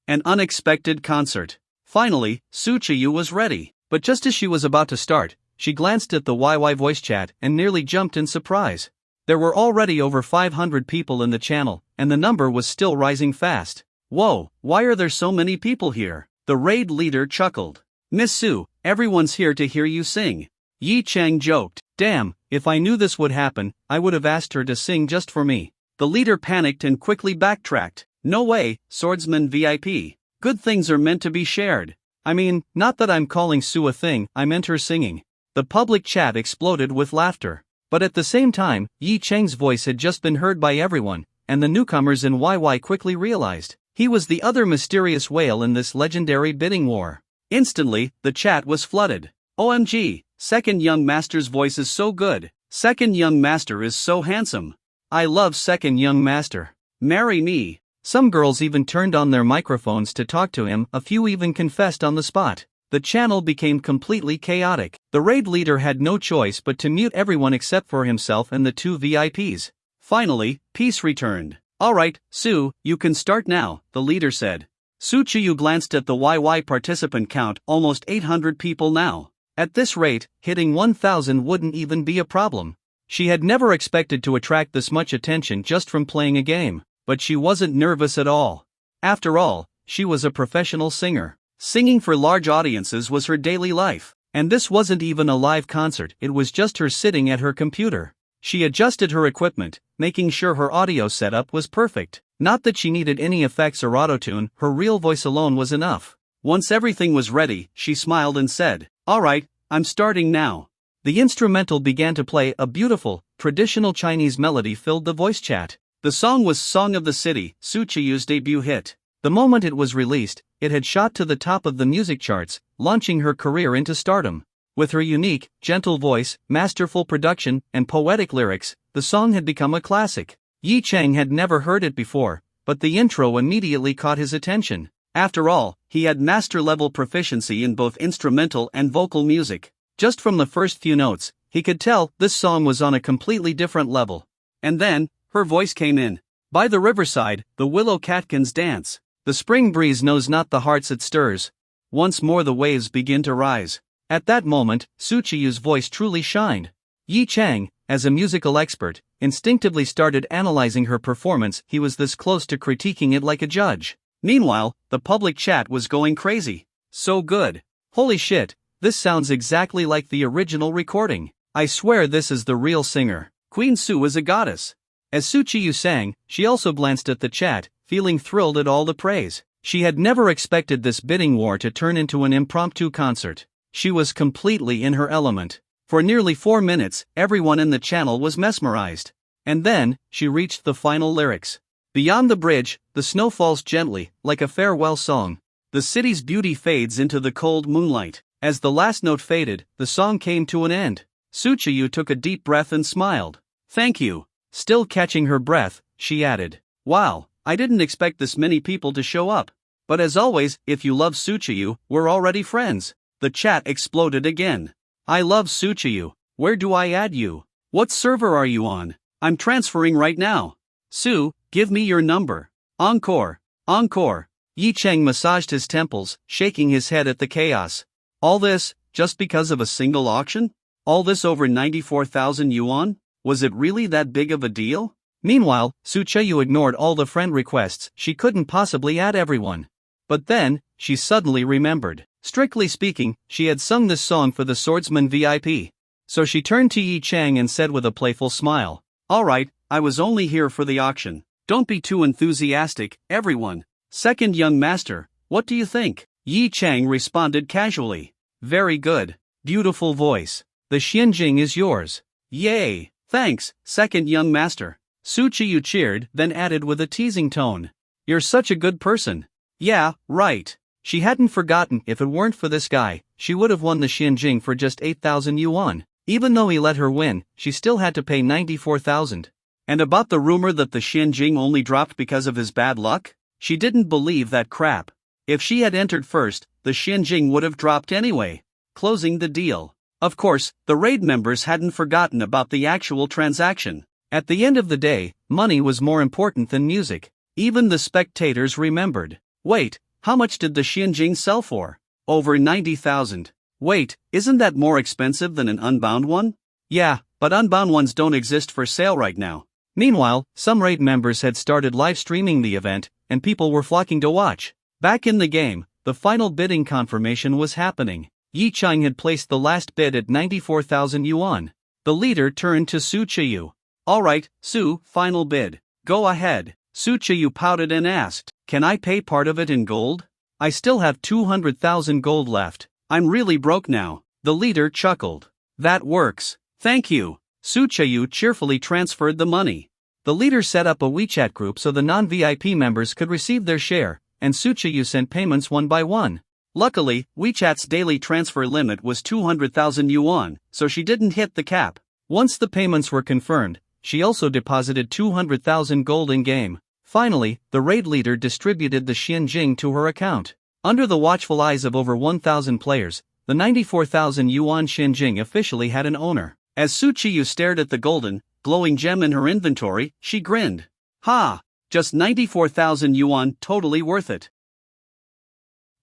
An unexpected concert. Finally, Su Chiyu was ready. But just as she was about to start, she glanced at the YY voice chat and nearly jumped in surprise. There were already over 500 people in the channel, and the number was still rising fast. Whoa, why are there so many people here? The raid leader chuckled. Miss Su, everyone's here to hear you sing. Yi Chang joked. Damn, if I knew this would happen, I would have asked her to sing just for me. The leader panicked and quickly backtracked. No way, swordsman VIP. Good things are meant to be shared. I mean, not that I'm calling Su a thing, I meant her singing. The public chat exploded with laughter. But at the same time, Yi Chang's voice had just been heard by everyone, and the newcomers in YY quickly realized he was the other mysterious whale in this legendary bidding war. Instantly, the chat was flooded. OMG, Second Young Master's voice is so good. Second Young Master is so handsome. I love Second Young Master. Marry me. Some girls even turned on their microphones to talk to him, a few even confessed on the spot. The channel became completely chaotic. The raid leader had no choice but to mute everyone except for himself and the two VIPs. Finally, peace returned. Alright, Su, you can start now, the leader said. Su Chiyu glanced at the YY participant count, almost 800 people now. At this rate, hitting 1,000 wouldn't even be a problem. She had never expected to attract this much attention just from playing a game, but she wasn't nervous at all. After all, she was a professional singer. Singing for large audiences was her daily life, and this wasn't even a live concert, it was just her sitting at her computer. She adjusted her equipment, making sure her audio setup was perfect. Not that she needed any effects or autotune, her real voice alone was enough. Once everything was ready, she smiled and said, "Alright, I'm starting now." The instrumental began to play. A beautiful, traditional Chinese melody filled the voice chat. The song was Song of the City, Su Chiyu's debut hit. The moment it was released, it had shot to the top of the music charts, launching her career into stardom. With her unique, gentle voice, masterful production, and poetic lyrics, the song had become a classic. Yi Chang had never heard it before, but the intro immediately caught his attention. After all, he had master-level proficiency in both instrumental and vocal music. Just from the first few notes, he could tell this song was on a completely different level. And then, her voice came in. By the riverside, the willow catkins dance. The spring breeze knows not the hearts it stirs. Once more the waves begin to rise. At that moment, Su Chiyu's voice truly shined. Yi Chang, as a musical expert, instinctively started analyzing her performance. He was this close to critiquing it like a judge. Meanwhile, the public chat was going crazy. So good. Holy shit, this sounds exactly like the original recording. I swear this is the real singer. Queen Su is a goddess. As Su Chiyu sang, she also glanced at the chat, feeling thrilled at all the praise. She had never expected this bidding war to turn into an impromptu concert. She was completely in her element. For nearly 4 minutes, everyone in the channel was mesmerized. And then, she reached the final lyrics. Beyond the bridge, the snow falls gently, like a farewell song. The city's beauty fades into the cold moonlight. As the last note faded, the song came to an end. Su Chiyu took a deep breath and smiled. Thank you. Still catching her breath, she added, "Wow, I didn't expect this many people to show up. But as always, if you love Su Chiyu, we're already friends." The chat exploded again. I love Su Chiyu. Where do I add you? What server are you on? I'm transferring right now. Su, give me your number. Encore. Encore. Yi Chang massaged his temples, shaking his head at the chaos. All this, just because of a single auction? All this over 94,000 yuan? Was it really that big of a deal? Meanwhile, Su Chiyu ignored all the friend requests. She couldn't possibly add everyone. But then, she suddenly remembered. Strictly speaking, she had sung this song for the Swordsman VIP. So she turned to Yi Chang and said with a playful smile, "Alright, I was only here for the auction. Don't be too enthusiastic, everyone. Second Young Master, what do you think?" Yi Chang responded casually. "Very good. Beautiful voice. The Xianjing is yours." "Yay, thanks, Second Young Master." Su Chiyu cheered, then added with a teasing tone, "You're such a good person." Yeah, right. She hadn't forgotten. If it weren't for this guy, she would have won the Xianjing for just 8,000 yuan. Even though he let her win, she still had to pay 94,000. And about the rumor that the Xianjing only dropped because of his bad luck? She didn't believe that crap. If she had entered first, the Xianjing would have dropped anyway. Closing the deal. Of course, the raid members hadn't forgotten about the actual transaction. At the end of the day, money was more important than music. Even the spectators remembered. Wait, how much did the Xianjing sell for? Over 90,000. Wait, isn't that more expensive than an unbound one? Yeah, but unbound ones don't exist for sale right now. Meanwhile, some raid members had started live streaming the event, and people were flocking to watch. Back in the game, the final bidding confirmation was happening. Yi Chang had placed the last bid at 94,000 yuan. The leader turned to Su Chiyu. Alright, Su, final bid. Go ahead. Su Chiyu pouted and asked, "Can I pay part of it in gold? I still have 200,000 gold left. I'm really broke now." The leader chuckled. "That works. Thank you." Su Cheyu cheerfully transferred the money. The leader set up a WeChat group so the non-VIP members could receive their share, and Su Cheyu sent payments one by one. Luckily, WeChat's daily transfer limit was 200,000 yuan, so she didn't hit the cap. Once the payments were confirmed, she also deposited 200,000 gold in-game. Finally, the raid leader distributed the Xianjing to her account. Under the watchful eyes of over 1,000 players, the 94,000 yuan Xianjing officially had an owner. As Su Cheyu stared at the golden, glowing gem in her inventory, she grinned. Ha! Just 94,000 yuan, totally worth it.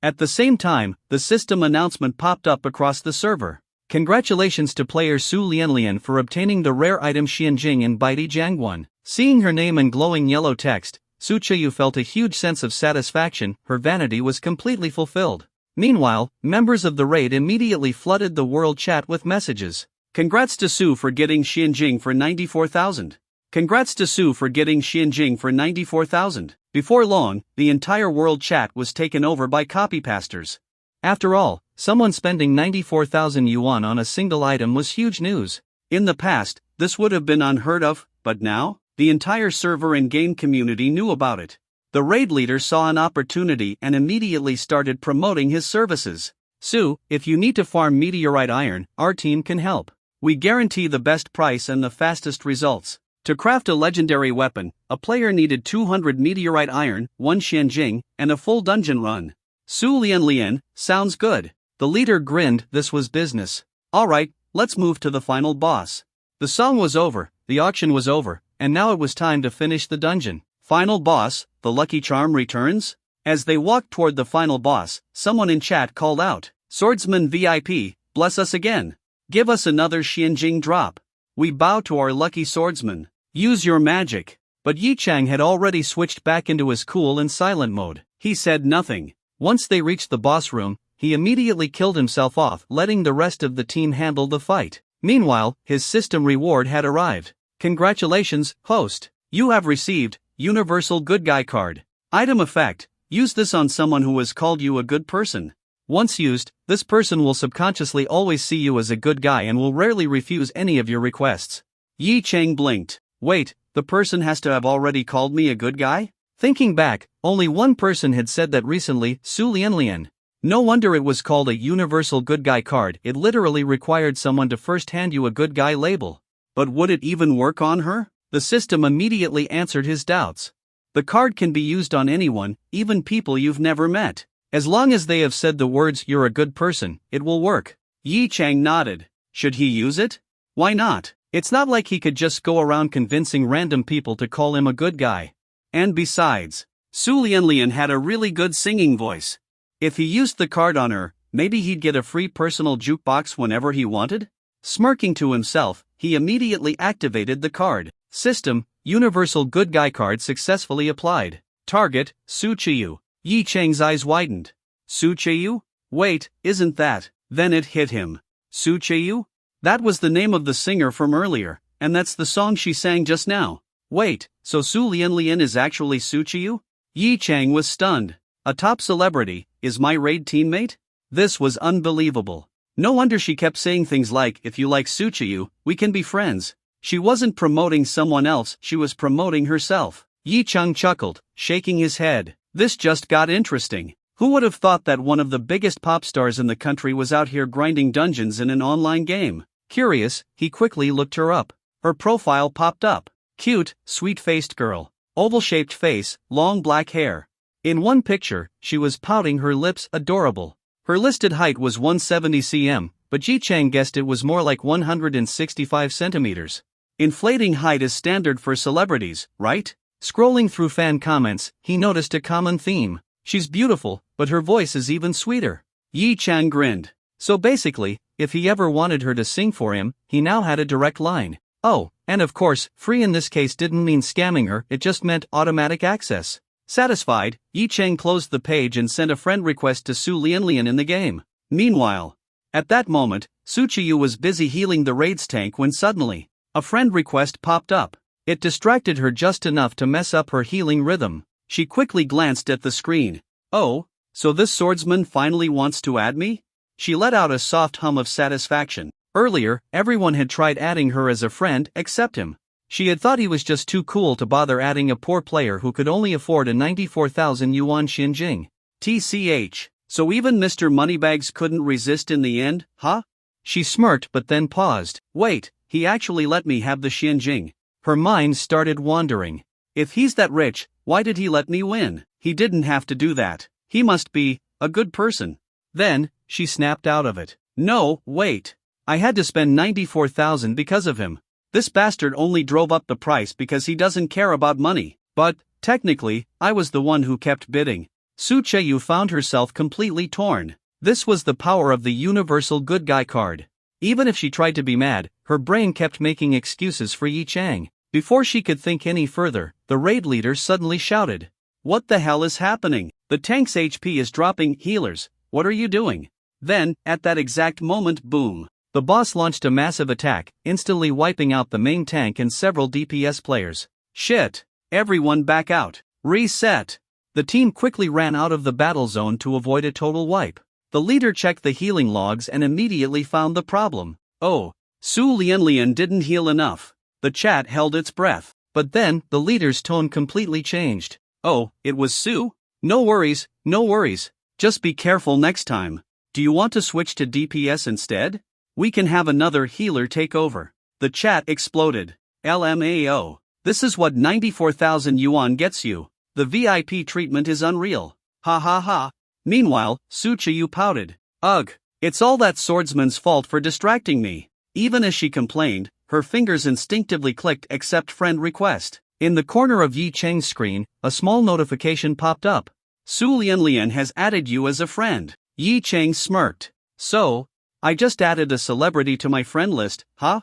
At the same time, the system announcement popped up across the server. Congratulations to player Su Lianlian for obtaining the rare item Xianjing in Baidi Jiangguan. Seeing her name in glowing yellow text, Su Cheyu felt a huge sense of satisfaction. Her vanity was completely fulfilled. Meanwhile, members of the raid immediately flooded the world chat with messages. Congrats to Su for getting Xianjing for 94,000. Congrats to Su for getting Xianjing for 94,000. Before long, the entire world chat was taken over by copypasters. After all, someone spending 94,000 yuan on a single item was huge news. In the past, this would have been unheard of, but now, the entire server and game community knew about it. The raid leader saw an opportunity and immediately started promoting his services. Su, if you need to farm meteorite iron, our team can help. We guarantee the best price and the fastest results. To craft a legendary weapon, a player needed 200 meteorite iron, 1 Xianjing, and a full dungeon run. Su Lianlian, sounds good. The leader grinned. This was business. Alright, let's move to the final boss. The song was over, the auction was over, and now it was time to finish the dungeon. Final boss, the lucky charm returns? As they walked toward the final boss, someone in chat called out, Swordsman VIP, bless us again. Give us another Xianjing drop. We bow to our lucky swordsman. Use your magic. But Yi Chang had already switched back into his cool and silent mode. He said nothing. Once they reached the boss room, he immediately killed himself off, letting the rest of the team handle the fight. Meanwhile, his system reward had arrived. Congratulations, host. You have received Universal Good Guy card. Item effect. Use this on someone who has called you a good person. Once used, this person will subconsciously always see you as a good guy and will rarely refuse any of your requests. Yi Chang blinked. Wait, the person has to have already called me a good guy? Thinking back, only one person had said that recently, Su Lianlian. No wonder it was called a Universal Good Guy card. It literally required someone to first hand you a good guy label. But would it even work on her? The system immediately answered his doubts. The card can be used on anyone, even people you've never met. As long as they have said the words "you're a good person," it will work. Yi Chang nodded. Should he use it? Why not? It's not like he could just go around convincing random people to call him a good guy. And besides, Su Lianlian had a really good singing voice. If he used the card on her, maybe he'd get a free personal jukebox whenever he wanted? Smirking to himself, he immediately activated the card. System, Universal Good Guy card successfully applied. Target, Su Cheyu. Yi Chang's eyes widened. Su Cheyu? Wait, isn't that? Then it hit him. Su Cheyu? That was the name of the singer from earlier, and that's the song she sang just now. Wait, so Su Lianlian is actually Su Cheyu? Yi Chang was stunned. A top celebrity, is my raid teammate? This was unbelievable. No wonder she kept saying things like, if you like Su Cheyu, we can be friends. She wasn't promoting someone else, she was promoting herself. Yi Chang chuckled, shaking his head. This just got interesting. Who would have thought that one of the biggest pop stars in the country was out here grinding dungeons in an online game? Curious, he quickly looked her up. Her profile popped up. Cute, sweet-faced girl. Oval-shaped face, long black hair. In one picture, she was pouting her lips. Adorable. Her listed height was 170 cm, but Yi Chang guessed it was more like 165 centimeters. Inflating height is standard for celebrities, right? Scrolling through fan comments, he noticed a common theme. She's beautiful, but her voice is even sweeter. Yi Chang grinned. So basically, if he ever wanted her to sing for him, he now had a direct line. Oh, and of course, free in this case didn't mean scamming her, it just meant automatic access. Satisfied, Yi Chang closed the page and sent a friend request to Su Lianlian in the game. Meanwhile, at that moment, Su Cheyu was busy healing the raid's tank when suddenly, a friend request popped up. It distracted her just enough to mess up her healing rhythm. She quickly glanced at the screen. Oh, so this swordsman finally wants to add me? She let out a soft hum of satisfaction. Earlier, everyone had tried adding her as a friend except him. She had thought he was just too cool to bother adding a poor player who could only afford a 94,000 yuan Xinjing. TCH. So even Mr. Moneybags couldn't resist in the end, huh? She smirked but then paused. Wait, he actually let me have the Xinjing. Her mind started wandering. If he's that rich, why did he let me win? He didn't have to do that. He must be a good person. Then, she snapped out of it. No, wait. I had to spend 94,000 because of him. This bastard only drove up the price because he doesn't care about money. But, technically, I was the one who kept bidding. Su Cheyu found herself completely torn. This was the power of the universal good guy card. Even if she tried to be mad, her brain kept making excuses for Yi Chang. Before she could think any further, the raid leader suddenly shouted. What the hell is happening? The tank's HP is dropping. Healers, what are you doing? Then, at that exact moment, boom. The boss launched a massive attack, instantly wiping out the main tank and several DPS players. Shit! Everyone back out. Reset! The team quickly ran out of the battle zone to avoid a total wipe. The leader checked the healing logs and immediately found the problem. Oh, Su Lianlian didn't heal enough. The chat held its breath. But then, the leader's tone completely changed. Oh, it was Su? No worries, no worries. Just be careful next time. Do you want to switch to DPS instead? We can have another healer take over. The chat exploded. LMAO. This is what 94,000 yuan gets you. The VIP treatment is unreal. Ha ha ha. Meanwhile, Su Cheyu pouted. Ugh, it's all that swordsman's fault for distracting me. Even as she complained, her fingers instinctively clicked accept friend request. In the corner of Yi Cheng's screen, a small notification popped up. Su Lianlian has added you as a friend. Yi Cheng smirked. So, I just added a celebrity to my friend list, huh?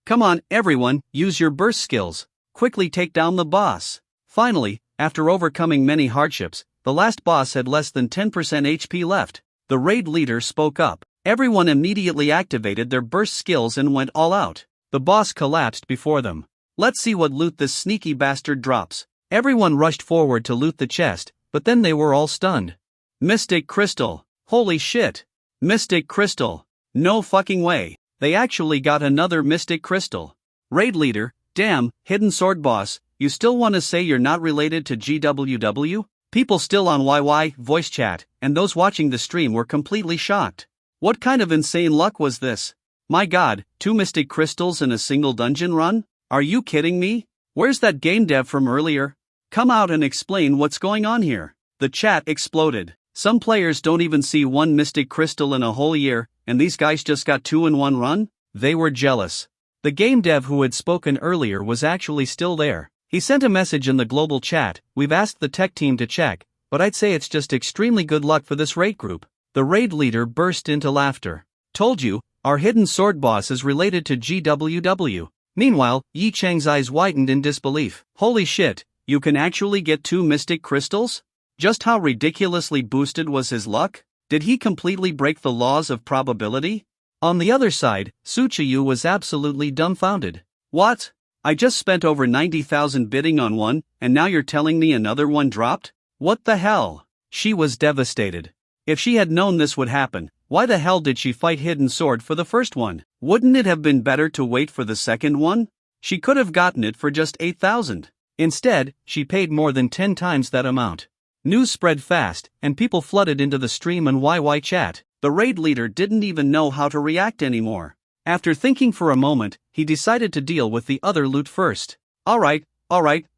Come on, everyone, use your burst skills. Quickly take down the boss. Finally, after overcoming many hardships, the last boss had less than 10% HP left. The raid leader spoke up. Everyone immediately activated their burst skills and went all out. The boss collapsed before them. Let's see what loot this sneaky bastard drops. Everyone rushed forward to loot the chest, but then they were all stunned. Mystic Crystal. Holy shit. Mystic Crystal. No fucking way. They actually got another Mystic Crystal. Raid leader, damn, hidden sword boss, you still want to say you're not related to GWW? People still on YY voice chat, and those watching the stream were completely shocked. What kind of insane luck was this? My god, 2 Mystic Crystals in a single dungeon run? Are you kidding me? Where's that game dev from earlier? Come out and explain what's going on here. The chat exploded. Some players don't even see 1 Mystic Crystal in a whole year, and these guys just got 2 in one run? They were jealous. The game dev who had spoken earlier was actually still there. He sent a message in the global chat. We've asked the tech team to check, but I'd say it's just extremely good luck for this raid group. The raid leader burst into laughter. Told you, our hidden sword boss is related to GWW. Meanwhile, Yi Cheng's eyes widened in disbelief. Holy shit, you can actually get 2 Mystic Crystals? Just how ridiculously boosted was his luck? Did he completely break the laws of probability? On the other side, Su Cheyu was absolutely dumbfounded. What? I just spent over 90,000 bidding on one, and now you're telling me another one dropped? What the hell? She was devastated. If she had known this would happen, why the hell did she fight Hidden Sword for the first one? Wouldn't it have been better to wait for the second one? She could have gotten it for just 8,000. Instead, she paid more than 10 times that amount. News spread fast, and people flooded into the stream and YY chat. The raid leader didn't even know how to react anymore. After thinking for a moment, he decided to deal with the other loot first. Alright,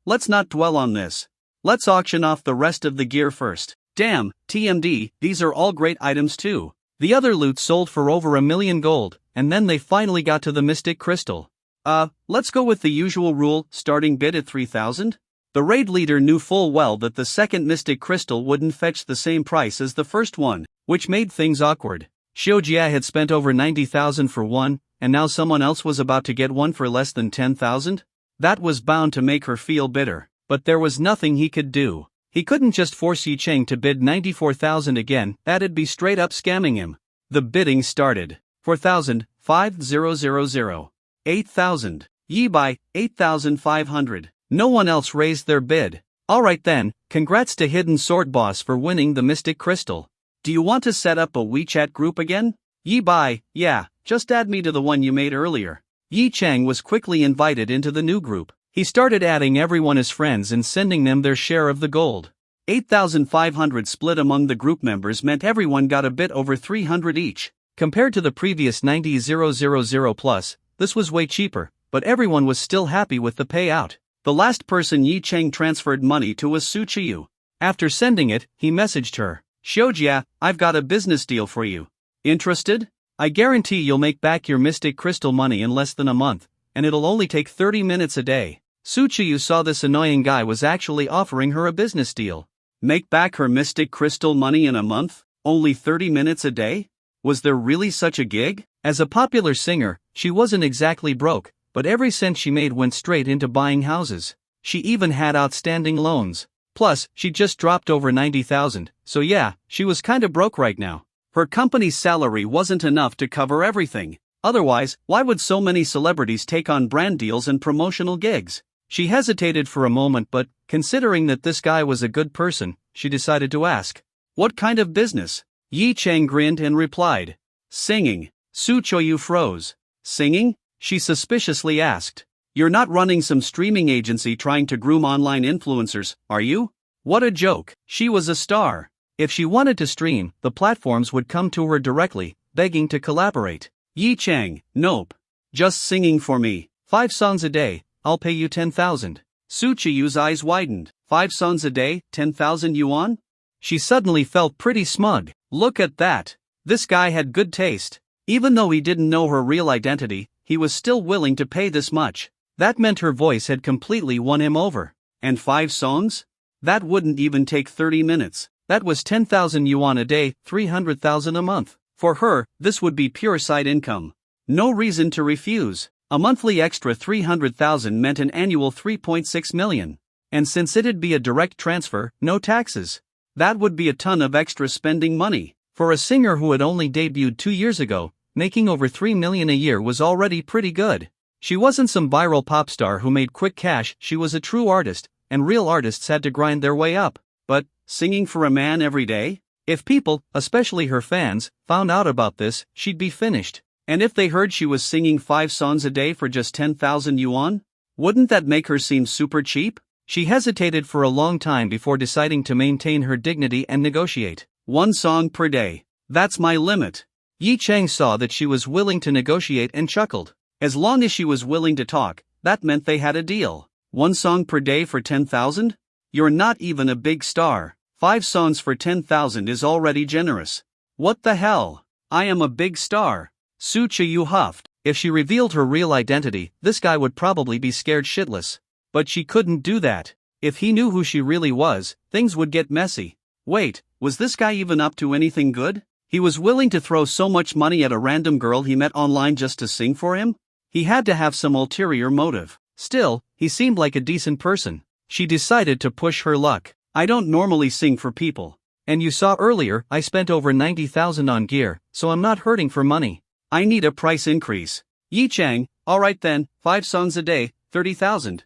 let's not dwell on this. Let's auction off the rest of the gear first. Damn, TMD, these are all great items too. The other loot sold for over 1 million gold, and then they finally got to the Mystic Crystal. Let's go with the usual rule, starting bid at 3,000? The raid leader knew full well that the second Mystic Crystal wouldn't fetch the same price as the first one, which made things awkward. Xiujia had spent over 90,000 for one, and now someone else was about to get one for less than 10,000? That was bound to make her feel bitter, but there was nothing he could do. He couldn't just force Yi Cheng to bid 94,000 again, that'd be straight up scamming him. The bidding started. 4,000, 5,000. 8,000. Yi by 8,500. No one else raised their bid. Alright then, congrats to Hidden Sword Boss for winning the Mystic Crystal. Do you want to set up a WeChat group again? Yi Bai, yeah, just add me to the one you made earlier. Yi Chang was quickly invited into the new group. He started adding everyone as friends and sending them their share of the gold. 8,500 split among the group members meant everyone got a bit over 300 each. Compared to the previous 90,000 plus, this was way cheaper, but everyone was still happy with the payout. The last person Yi Cheng transferred money to was Su Chiyu. After sending it, he messaged her. Xiujia, I've got a business deal for you. Interested? I guarantee you'll make back your mystic crystal money in less than a month, and it'll only take 30 minutes a day. Su Chiyu saw this annoying guy was actually offering her a business deal. Make back her mystic crystal money in a month? Only 30 minutes a day? Was there really such a gig? As a popular singer, she wasn't exactly broke, but every cent she made went straight into buying houses. She even had outstanding loans. Plus, she just dropped over 90,000, so yeah, she was kinda broke right now. Her company's salary wasn't enough to cover everything. Otherwise, why would so many celebrities take on brand deals and promotional gigs? She hesitated for a moment, but, considering that this guy was a good person, she decided to ask. What kind of business? Yi Chang grinned and replied. Singing. Su Choyu froze. Singing? She suspiciously asked. You're not running some streaming agency trying to groom online influencers, are you? What a joke. She was a star. If she wanted to stream, the platforms would come to her directly, begging to collaborate. Yi Chang, nope. Just singing for me. 5 songs a day, I'll pay you 10,000. Su Chiyu's eyes widened. 5 songs a day, 10,000 yuan? She suddenly felt pretty smug. Look at that. This guy had good taste. Even though he didn't know her real identity, he was still willing to pay this much. That meant her voice had completely won him over. And 5 songs? That wouldn't even take 30 minutes. That was 10,000 yuan a day, 300,000 a month. For her, this would be pure side income. No reason to refuse. A monthly extra 300,000 meant an annual 3.6 million. And since it'd be a direct transfer, no taxes. That would be a ton of extra spending money. For a singer who had only debuted 2 years ago, making over 3 million a year was already pretty good. She wasn't some viral pop star who made quick cash, she was a true artist, and real artists had to grind their way up. But, singing for a man every day? If people, especially her fans, found out about this, she'd be finished. And if they heard she was singing 5 songs a day for just 10,000 yuan? Wouldn't that make her seem super cheap? She hesitated for a long time before deciding to maintain her dignity and negotiate. 1 song per day. That's my limit. Yi Chang saw that she was willing to negotiate and chuckled. As long as she was willing to talk, that meant they had a deal. 1 song per day for 10,000? You're not even a big star. 5 songs for 10,000 is already generous. What the hell? I am a big star. Su Chiyu huffed. If she revealed her real identity, this guy would probably be scared shitless. But she couldn't do that. If he knew who she really was, things would get messy. Wait, was this guy even up to anything good? He was willing to throw so much money at a random girl he met online just to sing for him? He had to have some ulterior motive. Still, he seemed like a decent person. She decided to push her luck. I don't normally sing for people. And you saw earlier, I spent over 90,000 on gear, so I'm not hurting for money. I need a price increase. Yi Chang, alright then, 5 songs a day, 30,000.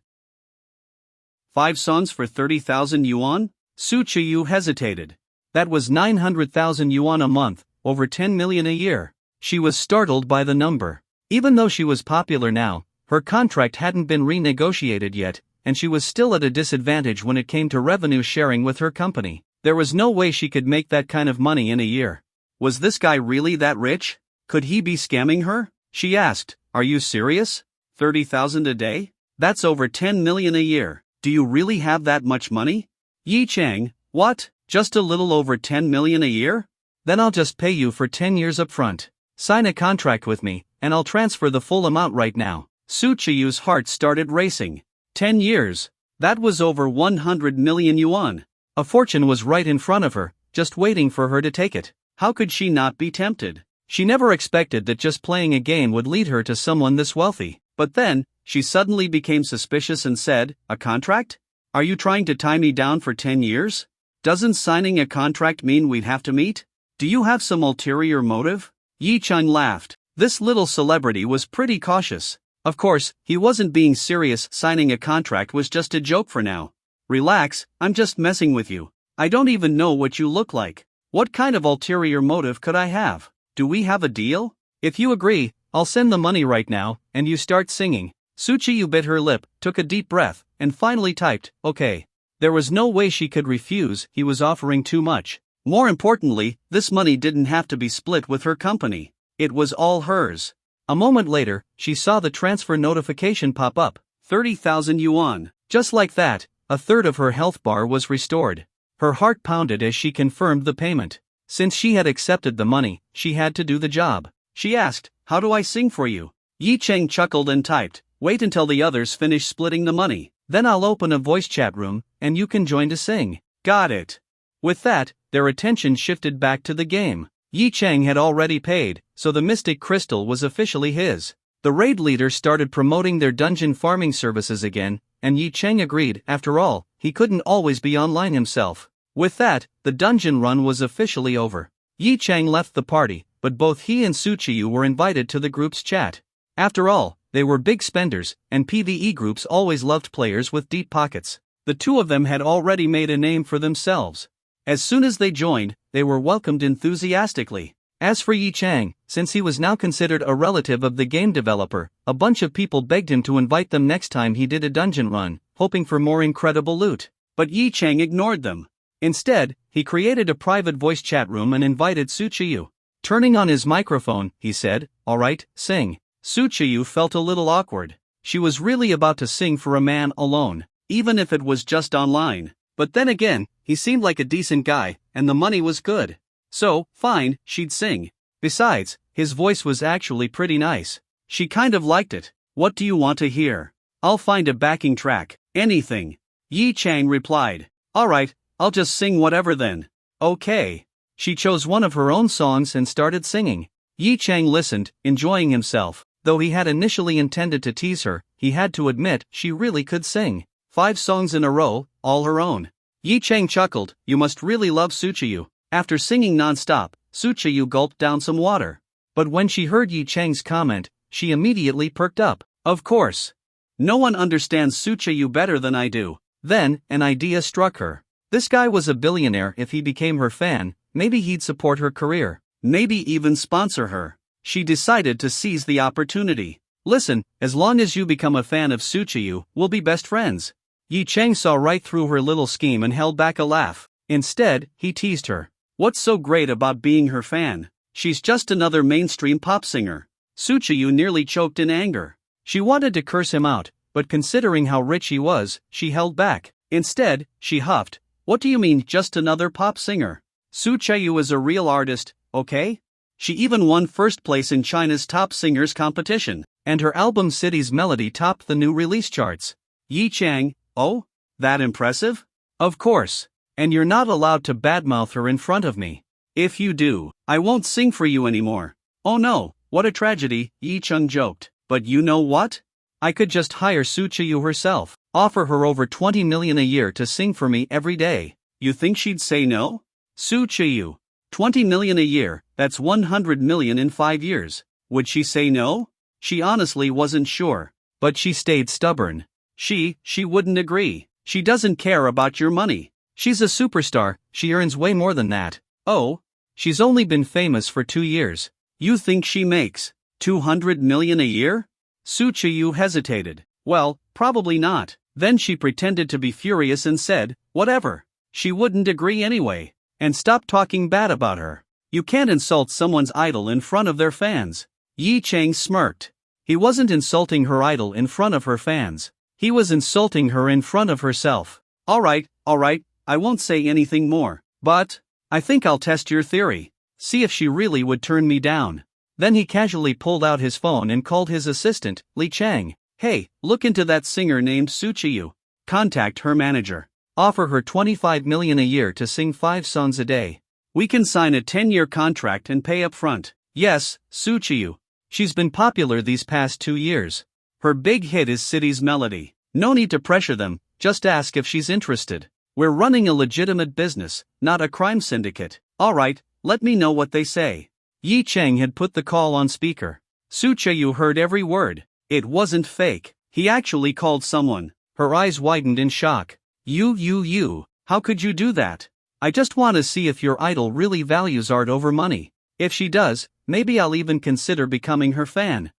5 songs for 30,000 yuan? Su Chiyu hesitated. That was 900,000 yuan a month, over 10 million a year. She was startled by the number. Even though she was popular now, her contract hadn't been renegotiated yet, and she was still at a disadvantage when it came to revenue sharing with her company. There was no way she could make that kind of money in a year. Was this guy really that rich? Could he be scamming her? She asked, are you serious? 30,000 a day? That's over 10 million a year. Do you really have that much money? Yi Chang, what? Just a little over 10 million a year? Then I'll just pay you for 10 years up front. Sign a contract with me, and I'll transfer the full amount right now. Su Chiyu's heart started racing. 10 years. That was over 100 million yuan. A fortune was right in front of her, just waiting for her to take it. How could she not be tempted? She never expected that just playing a game would lead her to someone this wealthy. But then, she suddenly became suspicious and said, a contract? Are you trying to tie me down for 10 years? Doesn't signing a contract mean we'd have to meet? Do you have some ulterior motive? Yi Chun laughed. This little celebrity was pretty cautious. Of course, he wasn't being serious. Signing a contract was just a joke for now. Relax, I'm just messing with you. I don't even know what you look like. What kind of ulterior motive could I have? Do we have a deal? If you agree, I'll send the money right now, and you start singing. Suchiyu bit her lip, took a deep breath, and finally typed, okay. There was no way she could refuse, he was offering too much. More importantly, this money didn't have to be split with her company. It was all hers. A moment later, she saw the transfer notification pop up, 30,000 yuan. Just like that, a third of her health bar was restored. Her heart pounded as she confirmed the payment. Since she had accepted the money, she had to do the job. She asked, how do I sing for you? Yi Cheng chuckled and typed, wait until the others finish splitting the money. Then I'll open a voice chat room, and you can join to sing. Got it. With that, their attention shifted back to the game. Yi Cheng had already paid, so the Mystic Crystal was officially his. The raid leader started promoting their dungeon farming services again, and Yi Cheng agreed. After all, he couldn't always be online himself. With that, the dungeon run was officially over. Yi Cheng left the party, but both he and Suchiyu were invited to the group's chat. After all, they were big spenders, and PvE groups always loved players with deep pockets. The two of them had already made a name for themselves. As soon as they joined, they were welcomed enthusiastically. As for Yi Cheng, since he was now considered a relative of the game developer, a bunch of people begged him to invite them next time he did a dungeon run, hoping for more incredible loot. But Yi Cheng ignored them. Instead, he created a private voice chat room and invited Suchiyu. Turning on his microphone, he said, alright, sing. Suchiyu felt a little awkward. She was really about to sing for a man alone, even if it was just online. But then again, he seemed like a decent guy, and the money was good. So, fine, she'd sing. Besides, his voice was actually pretty nice. She kind of liked it. What do you want to hear? I'll find a backing track. Anything. Yi Cheng replied. Alright, I'll just sing whatever then. Okay. She chose one of her own songs and started singing. Yi Cheng listened, enjoying himself. Though he had initially intended to tease her, he had to admit she really could sing. 5 songs in a row, all her own. Yi Cheng chuckled, you must really love Suchiyu. After singing non-stop, Suchiyu gulped down some water. But when she heard Yi Cheng's comment, she immediately perked up. Of course. No one understands Suchiyu better than I do. Then, an idea struck her. This guy was a billionaire. If he became her fan, maybe he'd support her career. Maybe even sponsor her. She decided to seize the opportunity. Listen, as long as you become a fan of Suchiyu, we'll be best friends. Yi Cheng saw right through her little scheme and held back a laugh. Instead, he teased her. What's so great about being her fan? She's just another mainstream pop singer. Suchiyu nearly choked in anger. She wanted to curse him out, but considering how rich he was, she held back. Instead, she huffed. What do you mean, just another pop singer? Suchiyu is a real artist, okay? She even won first place in China's top singers competition, and her album City's Melody topped the new release charts. Yi Cheng, oh? That impressive? Of course. And you're not allowed to badmouth her in front of me. If you do, I won't sing for you anymore. Oh no, what a tragedy, Yi Cheng joked. But you know what? I could just hire Suchiyu herself, offer her over 20 million a year to sing for me every day. You think she'd say no? Suchiyu. 20 million a year, that's 100 million in 5 years. Would she say no? She honestly wasn't sure. But she stayed stubborn. She wouldn't agree. She doesn't care about your money. She's a superstar, she earns way more than that. Oh? She's only been famous for 2 years. You think she makes 200 million a year? Suchiyu hesitated. Well, probably not. Then she pretended to be furious and said, whatever. She wouldn't agree anyway. And stop talking bad about her. You can't insult someone's idol in front of their fans. Yi Cheng smirked. He wasn't insulting her idol in front of her fans. He was insulting her in front of herself. Alright, I won't say anything more. But I think I'll test your theory. See if she really would turn me down. Then he casually pulled out his phone and called his assistant, Li Cheng. Hey, look into that singer named Suchiyu. Contact her manager. Offer her 25 million a year to sing 5 songs a day. We can sign a 10-year contract and pay up front. Yes, Suchiyu. She's been popular these past 2 years. Her big hit is City's Melody. No need to pressure them, just ask if she's interested. We're running a legitimate business, not a crime syndicate. Alright, let me know what they say. Yi Cheng had put the call on speaker. Suchiyu heard every word. It wasn't fake. He actually called someone. Her eyes widened in shock. You, how could you do that? I just want to see if your idol really values art over money. If she does, maybe I'll even consider becoming her fan.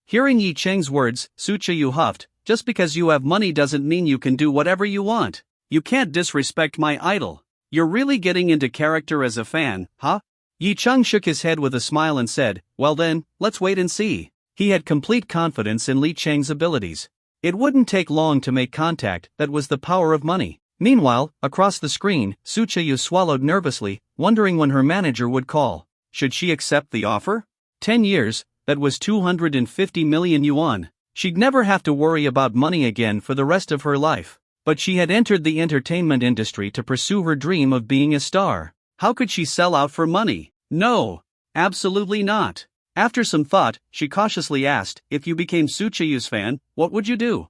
Hearing Yi Cheng's words, Su Qiyu huffed. Just because you have money doesn't mean you can do whatever you want. You can't disrespect my idol. You're really getting into character as a fan, huh? Yi Cheng shook his head with a smile and said, well then, let's wait and see. He had complete confidence in Li Cheng's abilities. It wouldn't take long to make contact, that was the power of money. Meanwhile, across the screen, Su Qiyu swallowed nervously, wondering when her manager would call. Should she accept the offer? 10 years, that was 250 million yuan. She'd never have to worry about money again for the rest of her life. But she had entered the entertainment industry to pursue her dream of being a star. How could she sell out for money? No, absolutely not. After some thought, she cautiously asked, if you became Su Qiyu's fan, what would you do?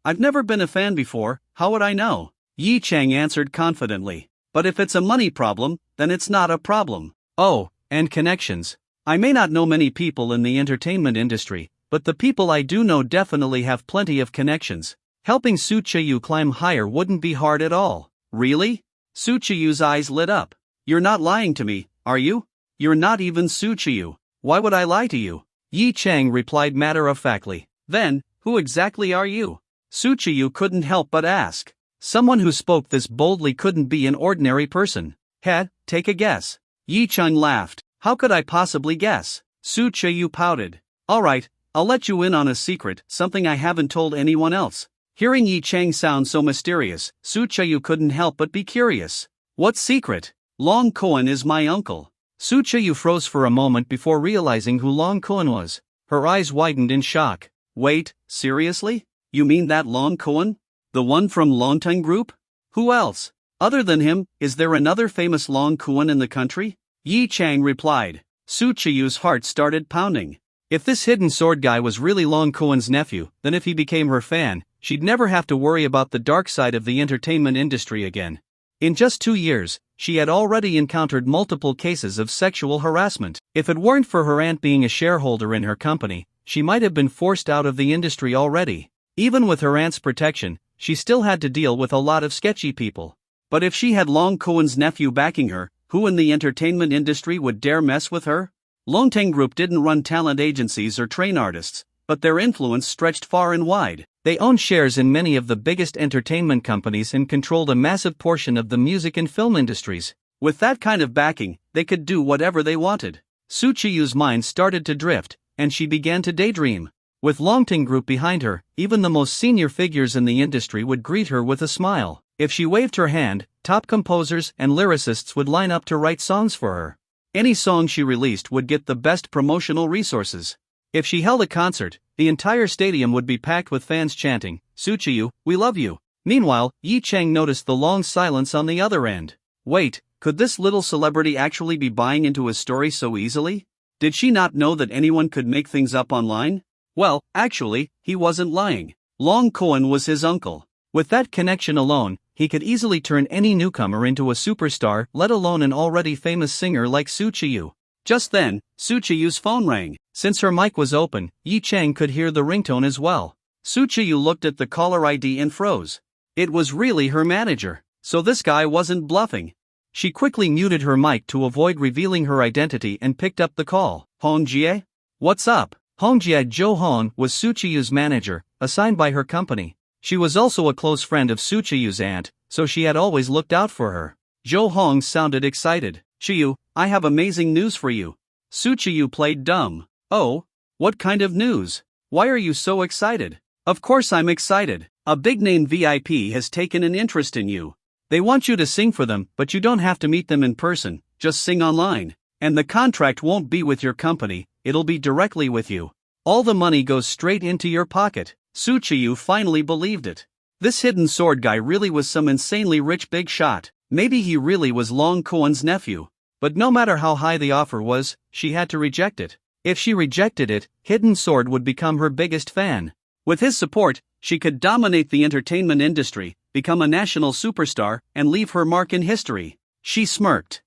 I've never been a fan before, how would I know? Yi Cheng answered confidently. But if it's a money problem, then it's not a problem. Oh, and connections. I may not know many people in the entertainment industry, but the people I do know definitely have plenty of connections. Helping Su Qiyu climb higher wouldn't be hard at all. Really? Su Qiyu's eyes lit up. You're not lying to me, are you? You're not even Su Qiyu. Why would I lie to you? Yi Cheng replied matter-of-factly. Then, who exactly are you? Su Qiyu couldn't help but ask. Someone who spoke this boldly couldn't be an ordinary person. Take a guess. Yi Cheng laughed. How could I possibly guess? Su Qiyu pouted. Alright, I'll let you in on a secret, something I haven't told anyone else. Hearing Yi Cheng sound so mysterious, Su Qiyu couldn't help but be curious. What secret? Long Koan is my uncle. Su Qiyu froze for a moment before realizing who Long Koan was. Her eyes widened in shock. Wait, seriously? You mean that Long Koan? The one from Longteng Group? Who else? Other than him, is there another famous Long Koan in the country? Yi Cheng replied. Su Qiyu's heart started pounding. If this hidden sword guy was really Long Koan's nephew, then if he became her fan, she'd never have to worry about the dark side of the entertainment industry again. In just 2 years, she had already encountered multiple cases of sexual harassment. If it weren't for her aunt being a shareholder in her company, she might have been forced out of the industry already. Even with her aunt's protection, she still had to deal with a lot of sketchy people. But if she had Long Koan's nephew backing her, who in the entertainment industry would dare mess with her? Longteng Group didn't run talent agencies or train artists, but their influence stretched far and wide. They owned shares in many of the biggest entertainment companies and controlled a massive portion of the music and film industries. With that kind of backing, they could do whatever they wanted. Su Qiyu's mind started to drift, and she began to daydream. With Longteng Group behind her, even the most senior figures in the industry would greet her with a smile. If she waved her hand, top composers and lyricists would line up to write songs for her. Any song she released would get the best promotional resources. If she held a concert, the entire stadium would be packed with fans chanting, Su Qiyu, we love you. Meanwhile, Yi Cheng noticed the long silence on the other end. Wait, could this little celebrity actually be buying into his story so easily? Did she not know that anyone could make things up online? Well, actually, he wasn't lying. Long Koan was his uncle. With that connection alone, he could easily turn any newcomer into a superstar, let alone an already famous singer like Su Qiyu. Just then, Su Qiyu's phone rang. Since her mic was open, Yi Cheng could hear the ringtone as well. Su Qiyu looked at the caller ID and froze. It was really her manager, so this guy wasn't bluffing. She quickly muted her mic to avoid revealing her identity and picked up the call. Hongjie? What's up? Hongjie Zhou Hong was Su Qiyu's manager, assigned by her company. She was also a close friend of Su Qiyu's aunt, so she had always looked out for her. Zhou Hong sounded excited. Qiyu, I have amazing news for you. Su Qiyu played dumb. Oh? What kind of news? Why are you so excited? Of course I'm excited. A big-name VIP has taken an interest in you. They want you to sing for them, but you don't have to meet them in person, just sing online. And the contract won't be with your company, it'll be directly with you. All the money goes straight into your pocket. Su Qiyu finally believed it. This hidden sword guy really was some insanely rich big shot. Maybe he really was Long Koan's nephew. But no matter how high the offer was, she had to reject it. If she rejected it, Hidden Sword would become her biggest fan. With his support, she could dominate the entertainment industry, become a national superstar, and leave her mark in history. She smirked.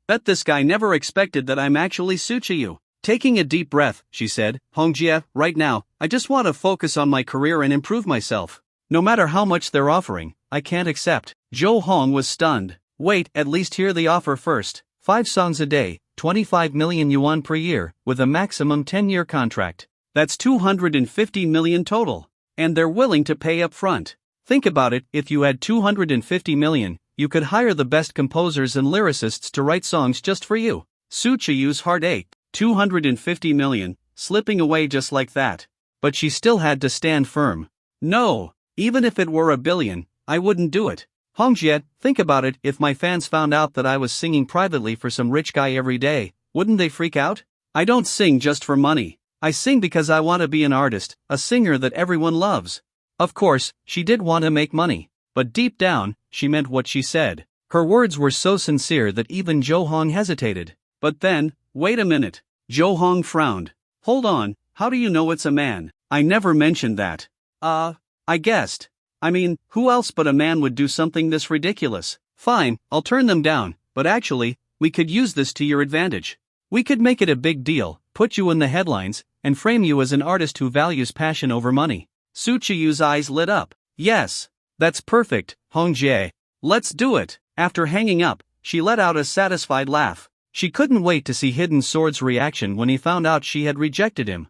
Bet this guy never expected that I'm actually Su Qiyu. Taking a deep breath, she said, Hongjie, right now, I just want to focus on my career and improve myself. No matter how much they're offering, I can't accept. Zhou Hong was stunned. Wait, at least hear the offer first. 5 songs a day, 25 million yuan per year, with a maximum 10-year contract. That's 250 million total. And they're willing to pay up front. Think about it, if you had 250 million, you could hire the best composers and lyricists to write songs just for you. Soo Chi-Yu's heart ached. 250 million, slipping away just like that. But she still had to stand firm. No, even if it were $1 billion, I wouldn't do it. Hongjiet, think about it, if my fans found out that I was singing privately for some rich guy every day, wouldn't they freak out? I don't sing just for money. I sing because I want to be an artist, a singer that everyone loves. Of course, she did want to make money, but deep down, she meant what she said. Her words were so sincere that even Jo Hong hesitated. But then, wait a minute. Jo Hong frowned. Hold on, how do you know it's a man? I never mentioned that. I guessed. I mean, who else but a man would do something this ridiculous? Fine, I'll turn them down, but actually, we could use this to your advantage. We could make it a big deal, put you in the headlines, and frame you as an artist who values passion over money. Soo Chi-Yu's eyes lit up. Yes. That's perfect, Hongjie. Let's do it. After hanging up, she let out a satisfied laugh. She couldn't wait to see Hidden Sword's reaction when he found out she had rejected him.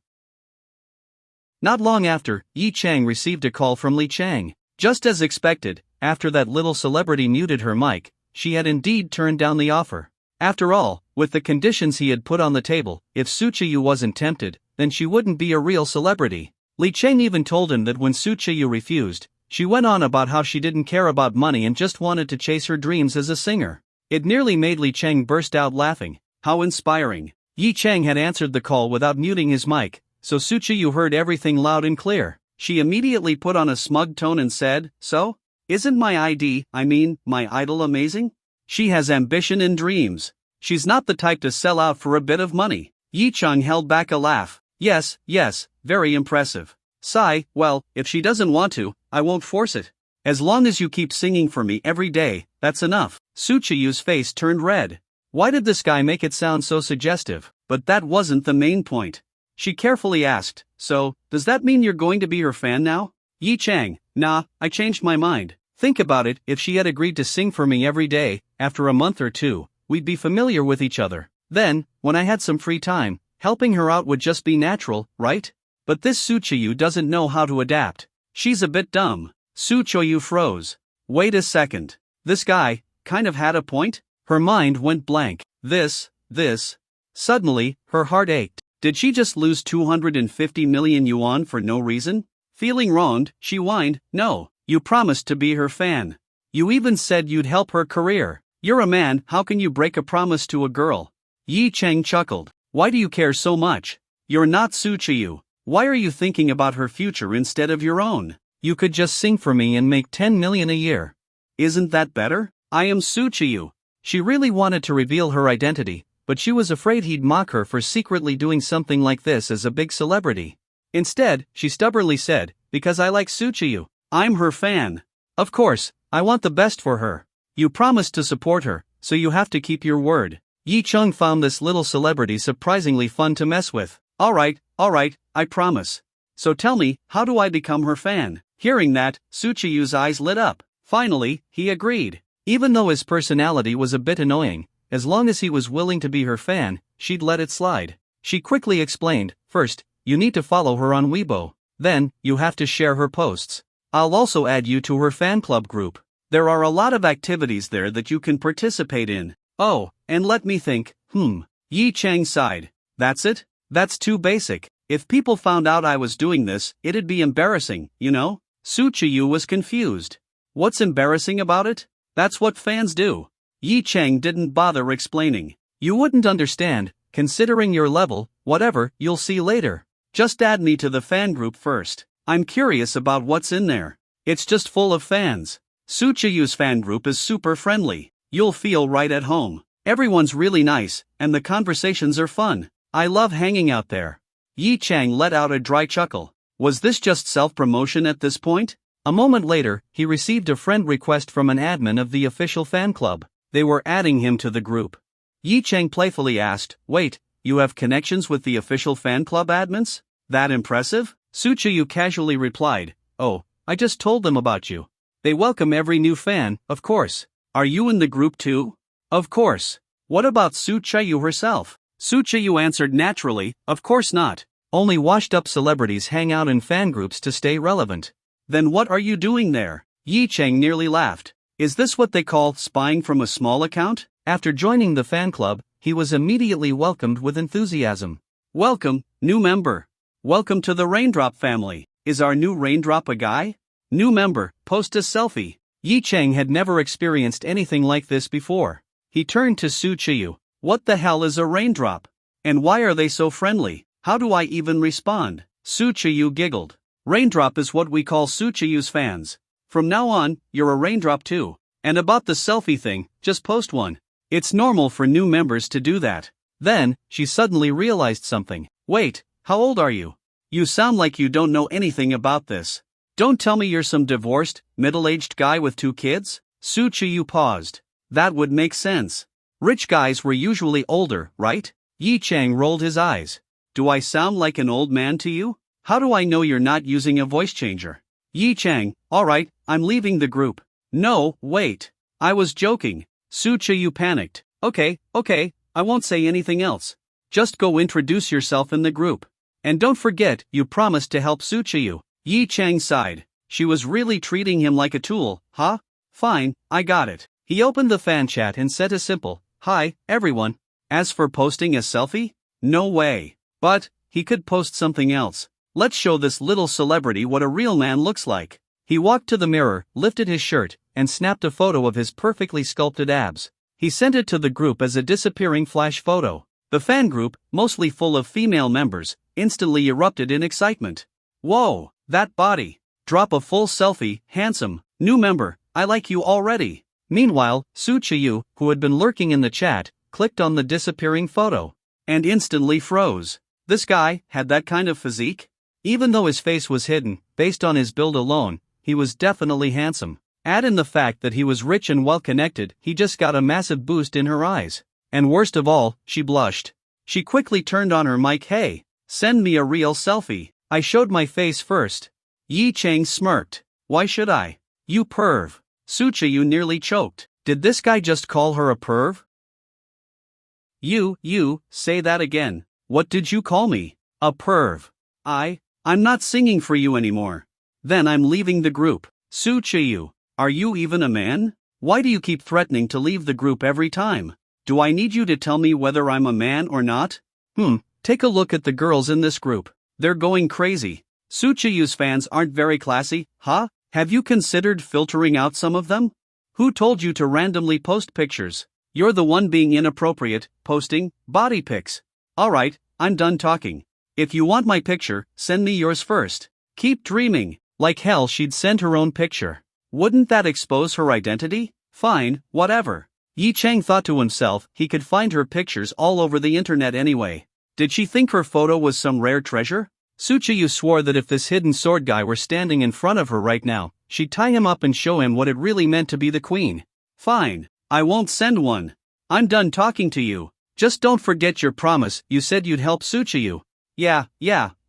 Not long after, Yi Chang received a call from Li Chang. Just as expected, after that little celebrity muted her mic, she had indeed turned down the offer. After all, with the conditions he had put on the table, if Soo Chi-Yu wasn't tempted, then she wouldn't be a real celebrity. Li Chang even told him that when Soo Chi-Yu refused, she went on about how she didn't care about money and just wanted to chase her dreams as a singer. It nearly made Li Chang burst out laughing. How inspiring. Yi Chang had answered the call without muting his mic, so Soo Chi-Yu heard everything loud and clear. She immediately put on a smug tone and said, "So? Isn't my my idol amazing? She has ambition and dreams. She's not the type to sell out for a bit of money." Yi Chang held back a laugh. Yes, very impressive. Sigh, well, if she doesn't want to, I won't force it. As long as you keep singing for me every day, that's enough. Soo Chi-Yu's face turned red. Why did this guy make it sound so suggestive? But that wasn't the main point. She carefully asked, "So, does that mean you're going to be her fan now?" Yi Chang, "Nah, I changed my mind. Think about it, if she had agreed to sing for me every day, after a month or two, we'd be familiar with each other. Then, when I had some free time, helping her out would just be natural, right? But this Soo Chi-Yu doesn't know how to adapt. She's a bit dumb." Soo Chi-Yu froze. Wait a second. This guy kind of had a point? Her mind went blank. This. Suddenly, her heart ached. Did she just lose 250 million yuan for no reason? Feeling wronged, she whined, "No, you promised to be her fan. You even said you'd help her career. You're a man, how can you break a promise to a girl?" Yi Chang chuckled. Why do you care so much? You're not Soo Chi-Yu. Why are you thinking about her future instead of your own? You could just sing for me and make 10 million a year. Isn't that better? I am Soo Chi-Yu. She really wanted to reveal her identity, but she was afraid he'd mock her for secretly doing something like this as a big celebrity. Instead, she stubbornly said, "Because I like Soo Chi-Yu. I'm her fan. Of course, I want the best for her. You promised to support her, so you have to keep your word." Yi Chang found this little celebrity surprisingly fun to mess with. Alright, I promise. So tell me, how do I become her fan?" Hearing that, Soo Chi-Yu's eyes lit up. Finally, he agreed. Even though his personality was a bit annoying, as long as he was willing to be her fan, she'd let it slide. She quickly explained, "First, you need to follow her on Weibo. Then, you have to share her posts. I'll also add you to her fan club group. There are a lot of activities there that you can participate in. Oh, and let me think, Yi Chang sighed. That's it? That's too basic. If people found out I was doing this, it'd be embarrassing, you know?" Soo Chi-Yu was confused. What's embarrassing about it? That's what fans do. Yi Chang didn't bother explaining. You wouldn't understand, considering your level, whatever, you'll see later. Just add me to the fan group first. I'm curious about what's in there. It's just full of fans. Soo Chi-Yu's fan group is super friendly. You'll feel right at home. Everyone's really nice, and the conversations are fun. I love hanging out there. Yi Chang let out a dry chuckle. Was this just self-promotion at this point? A moment later, he received a friend request from an admin of the official fan club. They were adding him to the group. Yi Chang playfully asked, "Wait, you have connections with the official fan club admins? That impressive?" Soo Chi-Yu casually replied, "Oh, I just told them about you. They welcome every new fan, of course. Are you in the group too?" "Of course. What about Su Chayu herself? Su Chayu answered naturally, of course not. Only washed-up celebrities hang out in fan groups to stay relevant. Then what are you doing there? Yi Chang nearly laughed. Is this what they call spying from a small account? After joining the fan club, he was immediately welcomed with enthusiasm. Welcome, new member. Welcome to the Raindrop family. Is our new Raindrop a guy? New member, post a selfie. Yi Chang had never experienced anything like this before. He turned to Su Chayu. What the hell is a raindrop? And why are they so friendly? How do I even respond? Su Chayu giggled. Raindrop is what we call Su Chayu's fans. From now on, you're a raindrop too. And about the selfie thing, just post one. It's normal for new members to do that. Then, she suddenly realized something. Wait, how old are you? You sound like you don't know anything about this. Don't tell me you're some divorced, middle-aged guy with 2 kids? Su Chayu paused. That would make sense. Rich guys were usually older, right? Yi Chang rolled his eyes. Do I sound like an old man to you? How do I know you're not using a voice changer? Yi Chang, alright, I'm leaving the group. No, wait. I was joking. Su Chayu panicked. Okay, I won't say anything else. Just go introduce yourself in the group. And don't forget, you promised to help Su Chayu. Yi Chang sighed. She was really treating him like a tool, huh? Fine, I got it. He opened the fan chat and said a simple, hi, everyone. As for posting a selfie? No way. But, he could post something else. Let's show this little celebrity what a real man looks like. He walked to the mirror, lifted his shirt, and snapped a photo of his perfectly sculpted abs. He sent it to the group as a disappearing flash photo. The fan group, mostly full of female members, instantly erupted in excitement. Whoa, that body. Drop a full selfie, handsome, new member, I like you already. Meanwhile, Su Chayu, who had been lurking in the chat, clicked on the disappearing photo. And instantly froze. This guy had that kind of physique? Even though his face was hidden, based on his build alone, he was definitely handsome. Add in the fact that he was rich and well-connected, he just got a massive boost in her eyes. And worst of all, she blushed. She quickly turned on her mic. Hey, send me a real selfie. I showed my face first. Yi Chang smirked. Why should I? You perv. Su Chayu nearly choked. Did this guy just call her a perv? You, say that again. What did you call me? A perv. I'm not singing for you anymore. Then I'm leaving the group. Su Chayu, are you even a man? Why do you keep threatening to leave the group every time? Do I need you to tell me whether I'm a man or not? Take a look at the girls in this group. They're going crazy. Su Chayu's fans aren't very classy, huh? Have you considered filtering out some of them? Who told you to randomly post pictures? You're the one being inappropriate, posting body pics. Alright, I'm done talking. If you want my picture, send me yours first. Keep dreaming. Like hell she'd send her own picture. Wouldn't that expose her identity? Fine, whatever. Yi Chang thought to himself he could find her pictures all over the internet anyway. Did she think her photo was some rare treasure? Su Chayu swore that if this hidden sword guy were standing in front of her right now, she'd tie him up and show him what it really meant to be the queen. Fine, I won't send one. I'm done talking to you. Just don't forget your promise, you said you'd help Su Chayu. Yeah,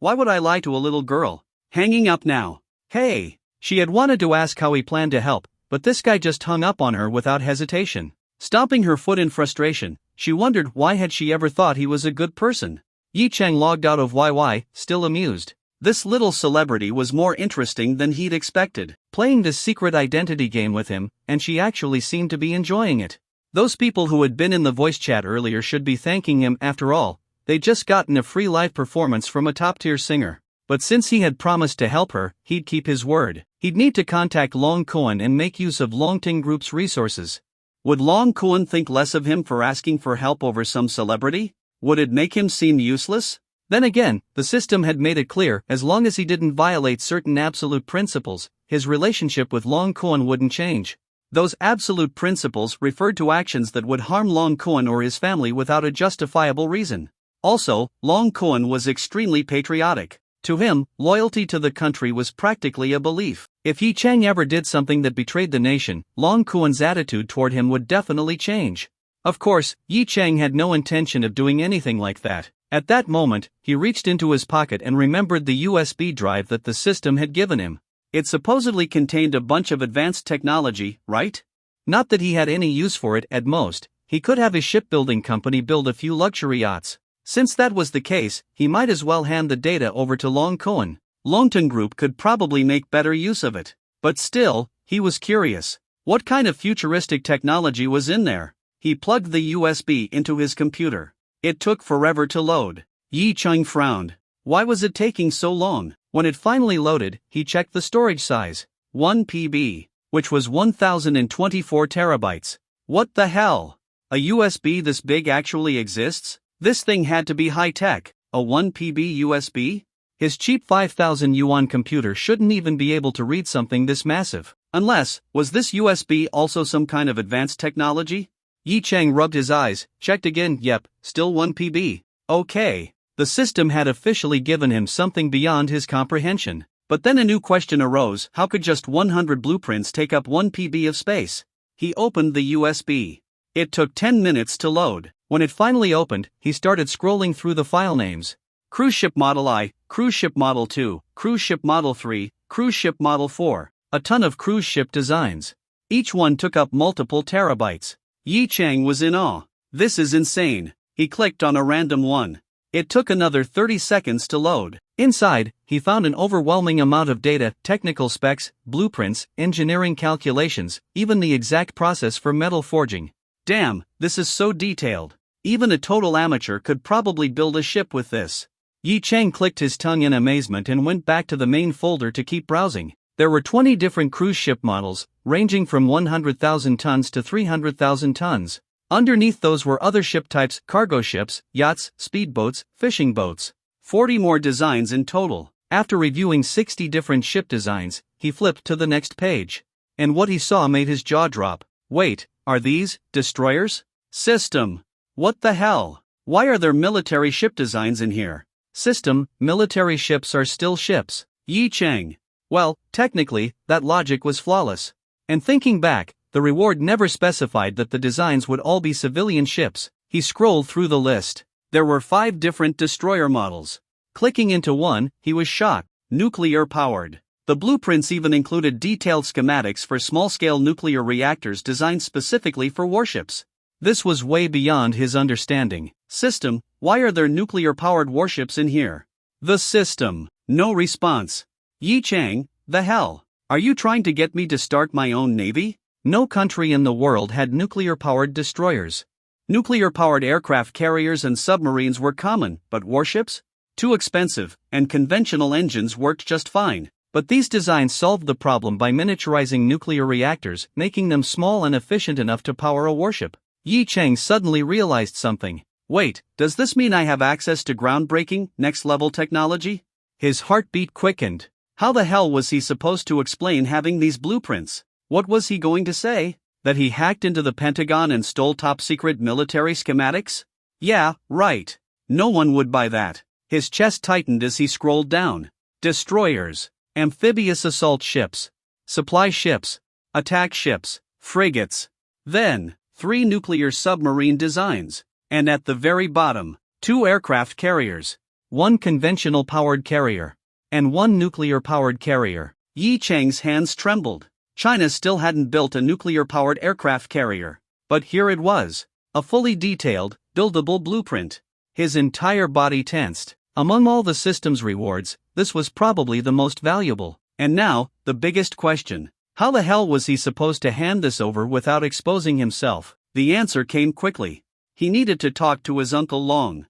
why would I lie to a little girl? Hanging up now. Hey! She had wanted to ask how he planned to help, but this guy just hung up on her without hesitation. Stomping her foot in frustration, she wondered why had she ever thought he was a good person. Yi Chang logged out of YY, still amused. This little celebrity was more interesting than he'd expected. Playing this secret identity game with him, and she actually seemed to be enjoying it. Those people who had been in the voice chat earlier should be thanking him after all. They'd just gotten a free live performance from a top-tier singer. But since he had promised to help her, he'd keep his word. He'd need to contact Long Kuan and make use of Longting Group's resources. Would Long Kuan think less of him for asking for help over some celebrity? Would it make him seem useless? Then again, the system had made it clear as long as he didn't violate certain absolute principles, his relationship with Long Kuan wouldn't change. Those absolute principles referred to actions that would harm Long Kuan or his family without a justifiable reason. Also, Long Kuan was extremely patriotic. To him, loyalty to the country was practically a belief. If Yi Chang ever did something that betrayed the nation, Long Kuan's attitude toward him would definitely change. Of course, Yi Chang had no intention of doing anything like that. At that moment, he reached into his pocket and remembered the USB drive that the system had given him. It supposedly contained a bunch of advanced technology, right? Not that he had any use for it at most. he could have his shipbuilding company build a few luxury yachts. Since that was the case, he might as well hand the data over to Long Cohen. Longton Group could probably make better use of it. But still, he was curious. What kind of futuristic technology was in there? He plugged the USB into his computer. It took forever to load. Yi Cheng frowned. Why was it taking so long? When it finally loaded, he checked the storage size. 1 PB, which was 1024 terabytes. What the hell? A USB this big actually exists? This thing had to be high-tech. A 1 PB USB? His cheap 5,000 yuan computer shouldn't even be able to read something this massive. Unless, was this USB also some kind of advanced technology? Yi Cheng rubbed his eyes, checked again. Yep, still 1 PB. Okay. The system had officially given him something beyond his comprehension. But then a new question arose: how could just 100 blueprints take up 1 PB of space? He opened the USB. It took 10 minutes to load. When it finally opened, he started scrolling through the file names. Cruise Ship Model I, Cruise Ship Model 2, Cruise Ship Model 3, Cruise Ship Model 4. A ton of cruise ship designs. Each one took up multiple terabytes. Yi Cheng was in awe. This is insane. He clicked on a random one. It took another 30 seconds to load. Inside, he found an overwhelming amount of data, technical specs, blueprints, engineering calculations, even the exact process for metal forging. Damn, this is so detailed. Even a total amateur could probably build a ship with this. Yi Cheng clicked his tongue in amazement and went back to the main folder to keep browsing. There were 20 different cruise ship models, ranging from 100,000 tons to 300,000 tons. Underneath those were other ship types: cargo ships, yachts, speedboats, fishing boats. 40 more designs in total. After reviewing 60 different ship designs, he flipped to the next page. And what he saw made his jaw drop. Wait, are these destroyers? System. What the hell? Why are there military ship designs in here? System, military ships are still ships. Yi Cheng. Well, technically, that logic was flawless. And thinking back, the reward never specified that the designs would all be civilian ships. He scrolled through the list. There were 5 different destroyer models. Clicking into one, he was shocked. Nuclear-powered. The blueprints even included detailed schematics for small-scale nuclear reactors designed specifically for warships. This was way beyond his understanding. System, why are there nuclear-powered warships in here? The system. No response. Yi Cheng, the hell? Are you trying to get me to start my own navy? No country in the world had nuclear-powered destroyers. Nuclear-powered aircraft carriers and submarines were common, but warships? Too expensive, and conventional engines worked just fine. But these designs solved the problem by miniaturizing nuclear reactors, making them small and efficient enough to power a warship. Yi Cheng suddenly realized something. Wait, does this mean I have access to groundbreaking, next-level technology? His heartbeat quickened. How the hell was he supposed to explain having these blueprints? What was he going to say? That he hacked into the Pentagon and stole top-secret military schematics? Yeah, right. No one would buy that. His chest tightened as he scrolled down. Destroyers. Amphibious assault ships. Supply ships. Attack ships. Frigates. Then, 3 nuclear submarine designs. And at the very bottom, 2 aircraft carriers. 1 conventional powered carrier. And 1 nuclear-powered carrier. Yi Cheng's hands trembled. China still hadn't built a nuclear-powered aircraft carrier. But here it was. A fully detailed, buildable blueprint. His entire body tensed. Among all the system's rewards, this was probably the most valuable. And now, the biggest question. How the hell was he supposed to hand this over without exposing himself? The answer came quickly. He needed to talk to his Uncle Long.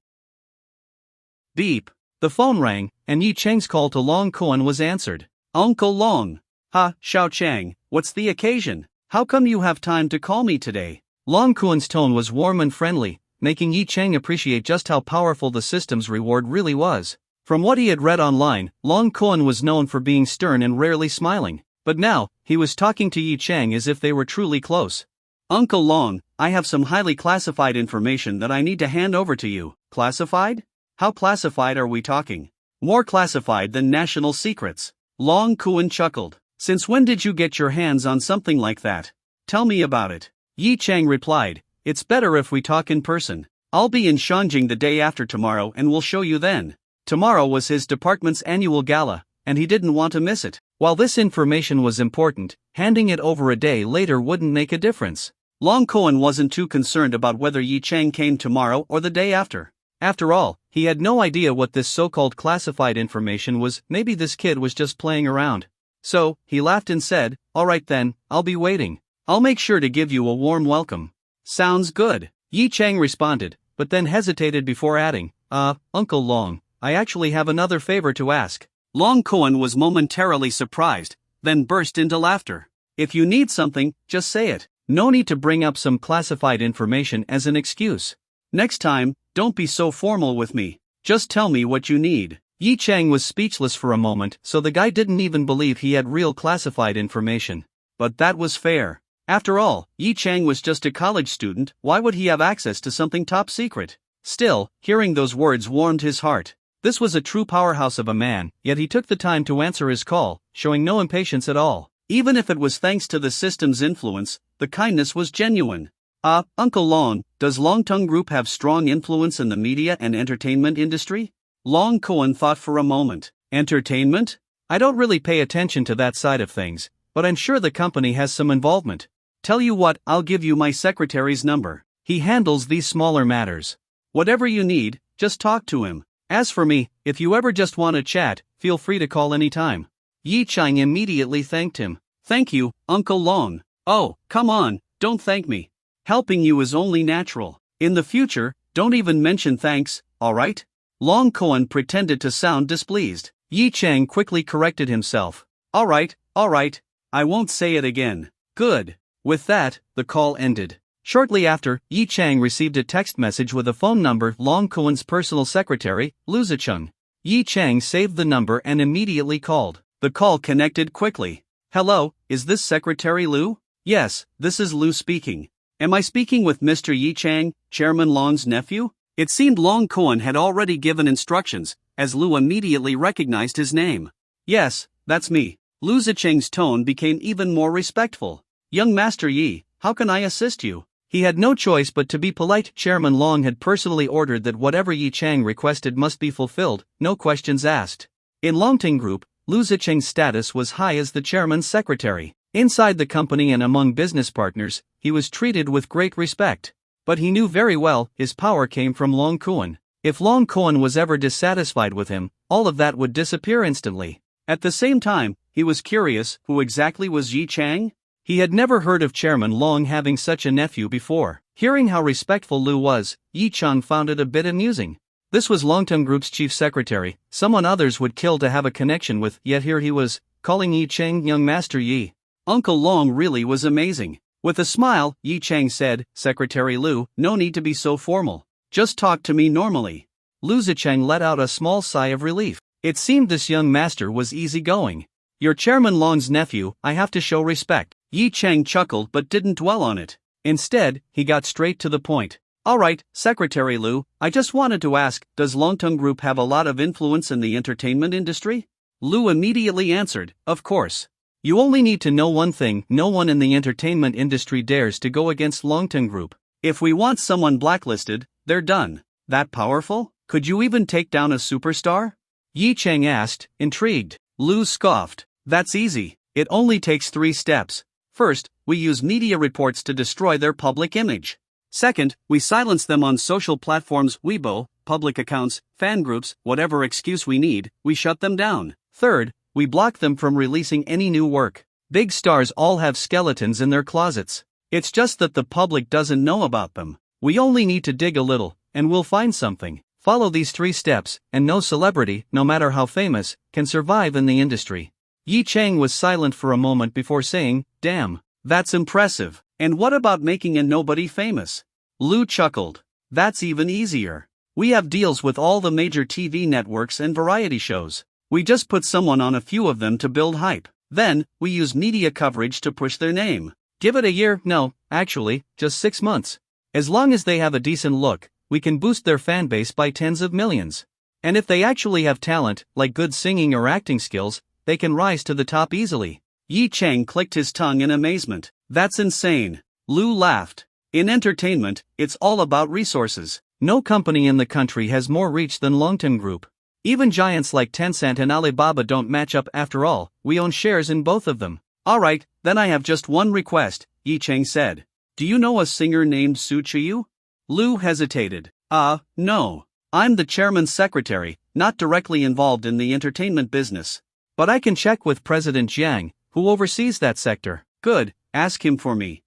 Beep. The phone rang, and Yi Cheng's call to Long Cohen was answered. Uncle Long. Ha, Xiao Chang, what's the occasion? How come you have time to call me today? Long Cohen's tone was warm and friendly, making Yi Cheng appreciate just how powerful the system's reward really was. From what he had read online, Long Cohen was known for being stern and rarely smiling. But now, he was talking to Yi Cheng as if they were truly close. Uncle Long, I have some highly classified information that I need to hand over to you. Classified? How classified are we talking? More classified than national secrets. Long Cohen chuckled. Since when did you get your hands on something like that? Tell me about it. Yi Cheng replied, it's better if we talk in person. I'll be in Shanjing the day after tomorrow and we'll show you then. Tomorrow was his department's annual gala, and he didn't want to miss it. While this information was important, handing it over a day later wouldn't make a difference. Long Cohen wasn't too concerned about whether Yi Chang came tomorrow or the day after. After all, he had no idea what this so-called classified information was. Maybe this kid was just playing around. So, he laughed and said, "Alright then, I'll be waiting. I'll make sure to give you a warm welcome." "Sounds good," Yi Chang responded, but then hesitated before adding, Uncle Long, I actually have another favor to ask." Long Cohen was momentarily surprised, then burst into laughter. "If you need something, just say it. No need to bring up some classified information as an excuse. Next time, don't be so formal with me. Just tell me what you need." Yi Chang was speechless for a moment, so the guy didn't even believe he had real classified information. But that was fair. After all, Yi Chang was just a college student. Why would he have access to something top secret? Still, hearing those words warmed his heart. This was a true powerhouse of a man, yet he took the time to answer his call, showing no impatience at all. Even if it was thanks to the system's influence, the kindness was genuine. Uncle Long, does Longtung Group have strong influence in the media and entertainment industry?" Long Cohen thought for a moment. "Entertainment? I don't really pay attention to that side of things, but I'm sure the company has some involvement. Tell you what, I'll give you my secretary's number. He handles these smaller matters. Whatever you need, just talk to him. As for me, if you ever just want to chat, feel free to call anytime." Yi Chang immediately thanked him. "Thank you, Uncle Long." "Oh, come on, don't thank me. Helping you is only natural. In the future, don't even mention thanks, alright?" Long Cohen pretended to sound displeased. Yi Chang quickly corrected himself. Alright, I won't say it again." "Good." With that, the call ended. Shortly after, Yi Chang received a text message with a phone number. Long Cohen's personal secretary, Lu Zicheng. Yi Chang saved the number and immediately called. The call connected quickly. "Hello, is this Secretary Lu?" "Yes, this is Lu speaking. Am I speaking with Mr. Yi Chang, Chairman Long's nephew?" It seemed Long Cohen had already given instructions, as Lu immediately recognized his name. "Yes, that's me." Lu Zicheng's tone became even more respectful. "Young Master Yi, how can I assist you?" He had no choice but to be polite. Chairman Long had personally ordered that whatever Yi Chang requested must be fulfilled, no questions asked. In Longting Group, Lu Zicheng's status was high as the chairman's secretary. Inside the company and among business partners, he was treated with great respect. But he knew very well, his power came from Long Cohen. If Long Cohen was ever dissatisfied with him, all of that would disappear instantly. At the same time, he was curious, who exactly was Yi Chang? He had never heard of Chairman Long having such a nephew before. Hearing how respectful Lu was, Yi Chang found it a bit amusing. This was Longtung Group's chief secretary, someone others would kill to have a connection with, yet here he was, calling Yi Chang young Master Yi. Uncle Long really was amazing. With a smile, Yi Chang said, "Secretary Lu, no need to be so formal. Just talk to me normally." Lu Zicheng let out a small sigh of relief. It seemed this young master was easygoing. "You're Chairman Long's nephew, I have to show respect." Yi Chang chuckled but didn't dwell on it. Instead, he got straight to the point. "Alright, Secretary Lu, I just wanted to ask, does Longtung Group have a lot of influence in the entertainment industry?" Lu immediately answered, "Of course. You only need to know one thing, no one in the entertainment industry dares to go against Longtung Group. If we want someone blacklisted, they're done." "That powerful? Could you even take down a superstar?" Yi Chang asked, intrigued. Lu scoffed. "That's easy. It only takes 3 steps. First, we use media reports to destroy their public image. Second, we silence them on social platforms, Weibo, public accounts, fan groups, whatever excuse we need, we shut them down. Third, we block them from releasing any new work. Big stars all have skeletons in their closets. It's just that the public doesn't know about them. We only need to dig a little, and we'll find something. Follow these 3 steps, and no celebrity, no matter how famous, can survive in the industry." Yi Chang was silent for a moment before saying, "Damn, that's impressive. And what about making a nobody famous?" Lu chuckled. "That's even easier. We have deals with all the major TV networks and variety shows. We just put someone on a few of them to build hype. Then, we use media coverage to push their name. Give it a year, no, actually, just 6 months. As long as they have a decent look, we can boost their fan base by tens of millions. And if they actually have talent, like good singing or acting skills, they can rise to the top easily." Yi Chang clicked his tongue in amazement. "That's insane." Lu laughed. "In entertainment, it's all about resources. No company in the country has more reach than Longting Group. Even giants like Tencent and Alibaba don't match up. After all, we own shares in both of them." "Alright, then I have just one request," Yi Chang said. Do you know a singer named Su Chiyu? Lu hesitated. No. I'm the chairman's secretary, not directly involved in the entertainment business. But I can check with President Jiang, who oversees that sector. Good, ask him for me.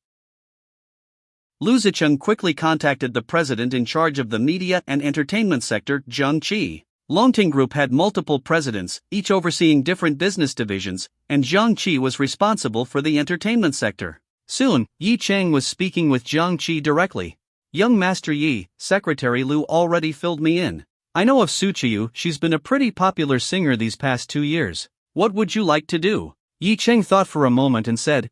Lu Zicheng quickly contacted the president in charge of the media and entertainment sector, Zhang Qi. Longting Group had multiple presidents, each overseeing different business divisions, and Zhang Qi was responsible for the entertainment sector. Soon, Yi Cheng was speaking with Zhang Qi directly. Young Master Yi, Secretary Lu already filled me in. I know of Su Chiyu, she's been a pretty popular singer these past 2 years. What would you like to do? Yi Cheng thought for a moment and said,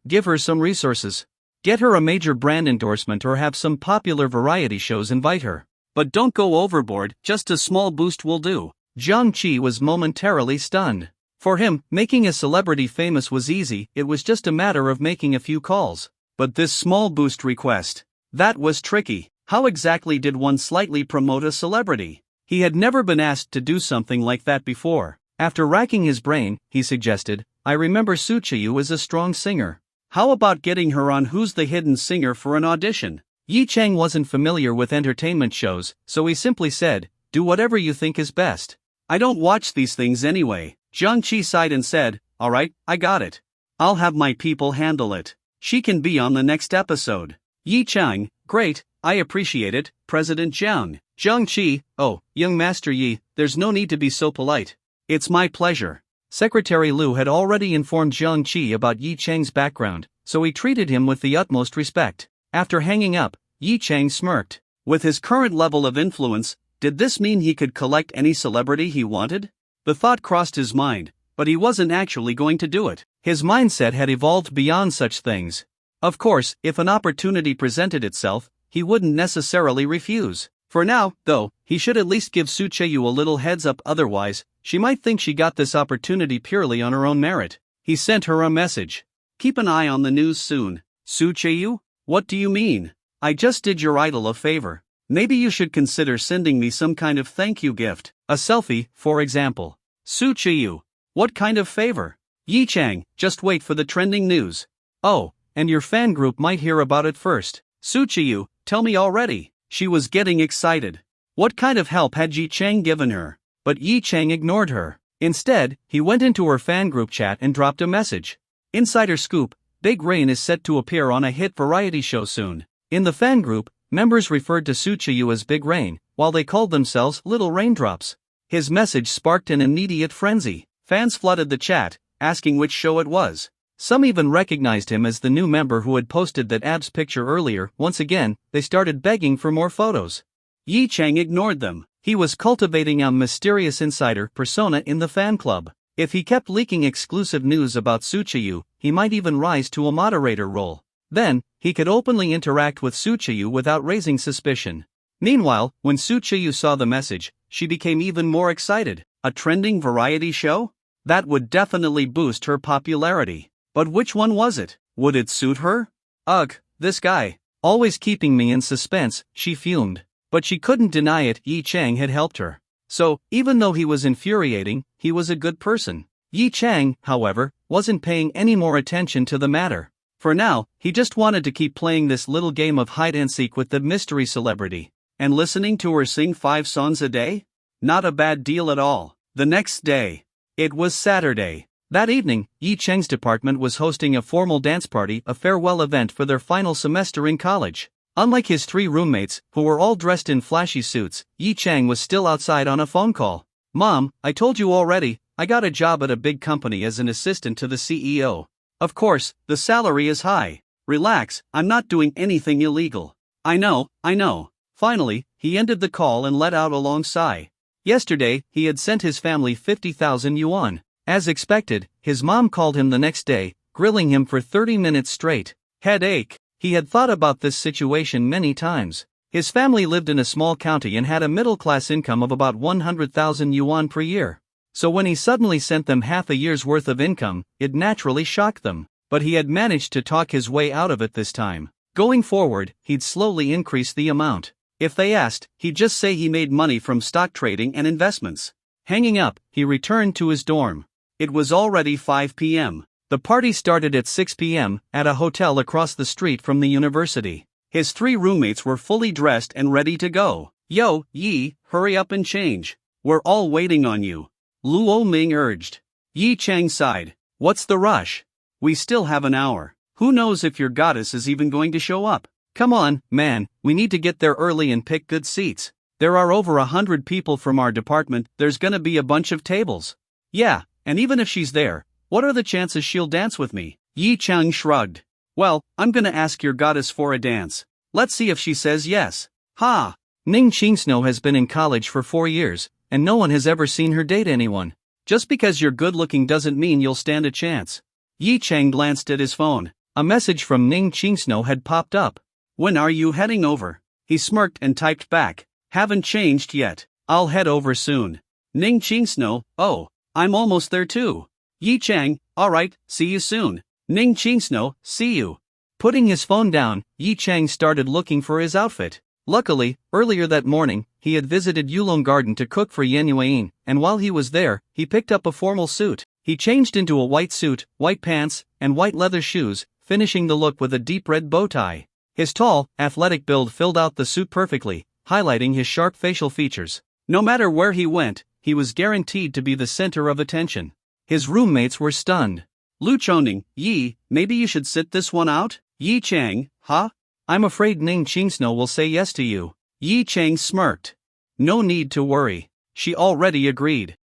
give her some resources. Get her a major brand endorsement or have some popular variety shows invite her. But don't go overboard, just a small boost will do. Zhang Qi was momentarily stunned. For him, making a celebrity famous was easy, it was just a matter of making a few calls. But this small boost request, that was tricky. How exactly did one slightly promote a celebrity? He had never been asked to do something like that before. After racking his brain, he suggested, I remember Su Chiyu is a strong singer. How about getting her on Who's the Hidden Singer for an audition? Yi Cheng wasn't familiar with entertainment shows, so he simply said, do whatever you think is best. I don't watch these things anyway. Zhang Qi sighed and said, alright, I got it. I'll have my people handle it. She can be on the next episode. Yi Cheng, great, I appreciate it, President Jiang. Zhang Qi, oh, young Master Yi, there's no need to be so polite. It's my pleasure. Secretary Lu had already informed Zhang Qi about Yi Cheng's background, so he treated him with the utmost respect. After hanging up, Yi Cheng smirked. With his current level of influence, did this mean he could collect any celebrity he wanted? The thought crossed his mind, but he wasn't actually going to do it. His mindset had evolved beyond such things. Of course, if an opportunity presented itself, he wouldn't necessarily refuse. For now, though, he should at least give Su Chiyu a little heads up, otherwise, she might think she got this opportunity purely on her own merit. He sent her a message. Keep an eye on the news soon. Su Chiyu? What do you mean? I just did your idol a favor. Maybe you should consider sending me some kind of thank you gift. A selfie, for example. Su Chiyu. What kind of favor? Yi Cheng, just wait for the trending news. Oh, and your fan group might hear about it first. Su Chiyu, tell me already. She was getting excited. What kind of help had Yi Cheng given her? But Yi Cheng ignored her. Instead, he went into her fan group chat and dropped a message. Insider scoop, Big Rain is set to appear on a hit variety show soon. In the fan group, members referred to Su Chiyu as Big Rain, while they called themselves Little Raindrops. His message sparked an immediate frenzy. Fans flooded the chat, asking which show it was. Some even recognized him as the new member who had posted that abs picture earlier. Once again, they started begging for more photos. Yi Cheng ignored them. He was cultivating a mysterious insider persona in the fan club. If he kept leaking exclusive news about Su Chiyu, he might even rise to a moderator role. Then, he could openly interact with Su Chiyu without raising suspicion. Meanwhile, when Su Chiyu saw the message, she became even more excited. A trending variety show? That would definitely boost her popularity. But which one was it? Would it suit her? Ugh, this guy. Always keeping me in suspense, she fumed. But she couldn't deny it, Yi Cheng had helped her. So, even though he was infuriating, he was a good person. Yi Cheng, however, wasn't paying any more attention to the matter. For now, he just wanted to keep playing this little game of hide-and-seek with the mystery celebrity. And listening to her sing 5 songs a day? Not a bad deal at all. The next day. It was Saturday. That evening, Yi Cheng's department was hosting a formal dance party, a farewell event for their final semester in college. Unlike his 3 roommates, who were all dressed in flashy suits, Yi Cheng was still outside on a phone call. Mom, I told you already, I got a job at a big company as an assistant to the CEO. Of course, the salary is high. Relax, I'm not doing anything illegal. I know. Finally, he ended the call and let out a long sigh. Yesterday, he had sent his family 50,000 yuan. As expected, his mom called him the next day, grilling him for 30 minutes straight. Headache. He had thought about this situation many times. His family lived in a small county and had a middle-class income of about 100,000 yuan per year. So when he suddenly sent them half a year's worth of income, it naturally shocked them. But he had managed to talk his way out of it this time. Going forward, he'd slowly increase the amount. If they asked, he'd just say he made money from stock trading and investments. Hanging up, he returned to his dorm. It was already 5 p.m. The party started at 6 p.m. at a hotel across the street from the university. His 3 roommates were fully dressed and ready to go. "Yo, Yi, hurry up and change. We're all waiting on you," Luo Ming urged. Yi Chang sighed. "What's the rush? We still have an hour. Who knows if your goddess is even going to show up? Come on, man, we need to get there early and pick good seats. There are over 100 people from our department, there's gonna be a bunch of tables." "Yeah, and even if she's there, what are the chances she'll dance with me?" Yi Chang shrugged. "Well, I'm gonna ask your goddess for a dance. Let's see if she says yes." "Ha! Ning Qingsno has been in college for 4 years, and no one has ever seen her date anyone. Just because you're good looking doesn't mean you'll stand a chance." Yi Chang glanced at his phone. A message from Ning Qingsno had popped up. "When are you heading over?" He smirked and typed back. "Haven't changed yet. I'll head over soon." Ning Qingsno, "Oh, I'm almost there too." Yi Chang, "Alright, see you soon." Ning Qingsno, "See you." Putting his phone down, Yi Chang started looking for his outfit. Luckily, earlier that morning, he had visited Yulong Garden to cook for Yan Yuan, and while he was there, he picked up a formal suit. He changed into a white suit, white pants, and white leather shoes, finishing the look with a deep red bow tie. His tall, athletic build filled out the suit perfectly, highlighting his sharp facial features. No matter where he went, he was guaranteed to be the center of attention. His roommates were stunned. "Lu Choning, Yi, maybe you should sit this one out?" Yi Chang, "Huh? I'm afraid Ning Qingsno will say yes to you." Yi Chang smirked. "No need to worry. She already agreed."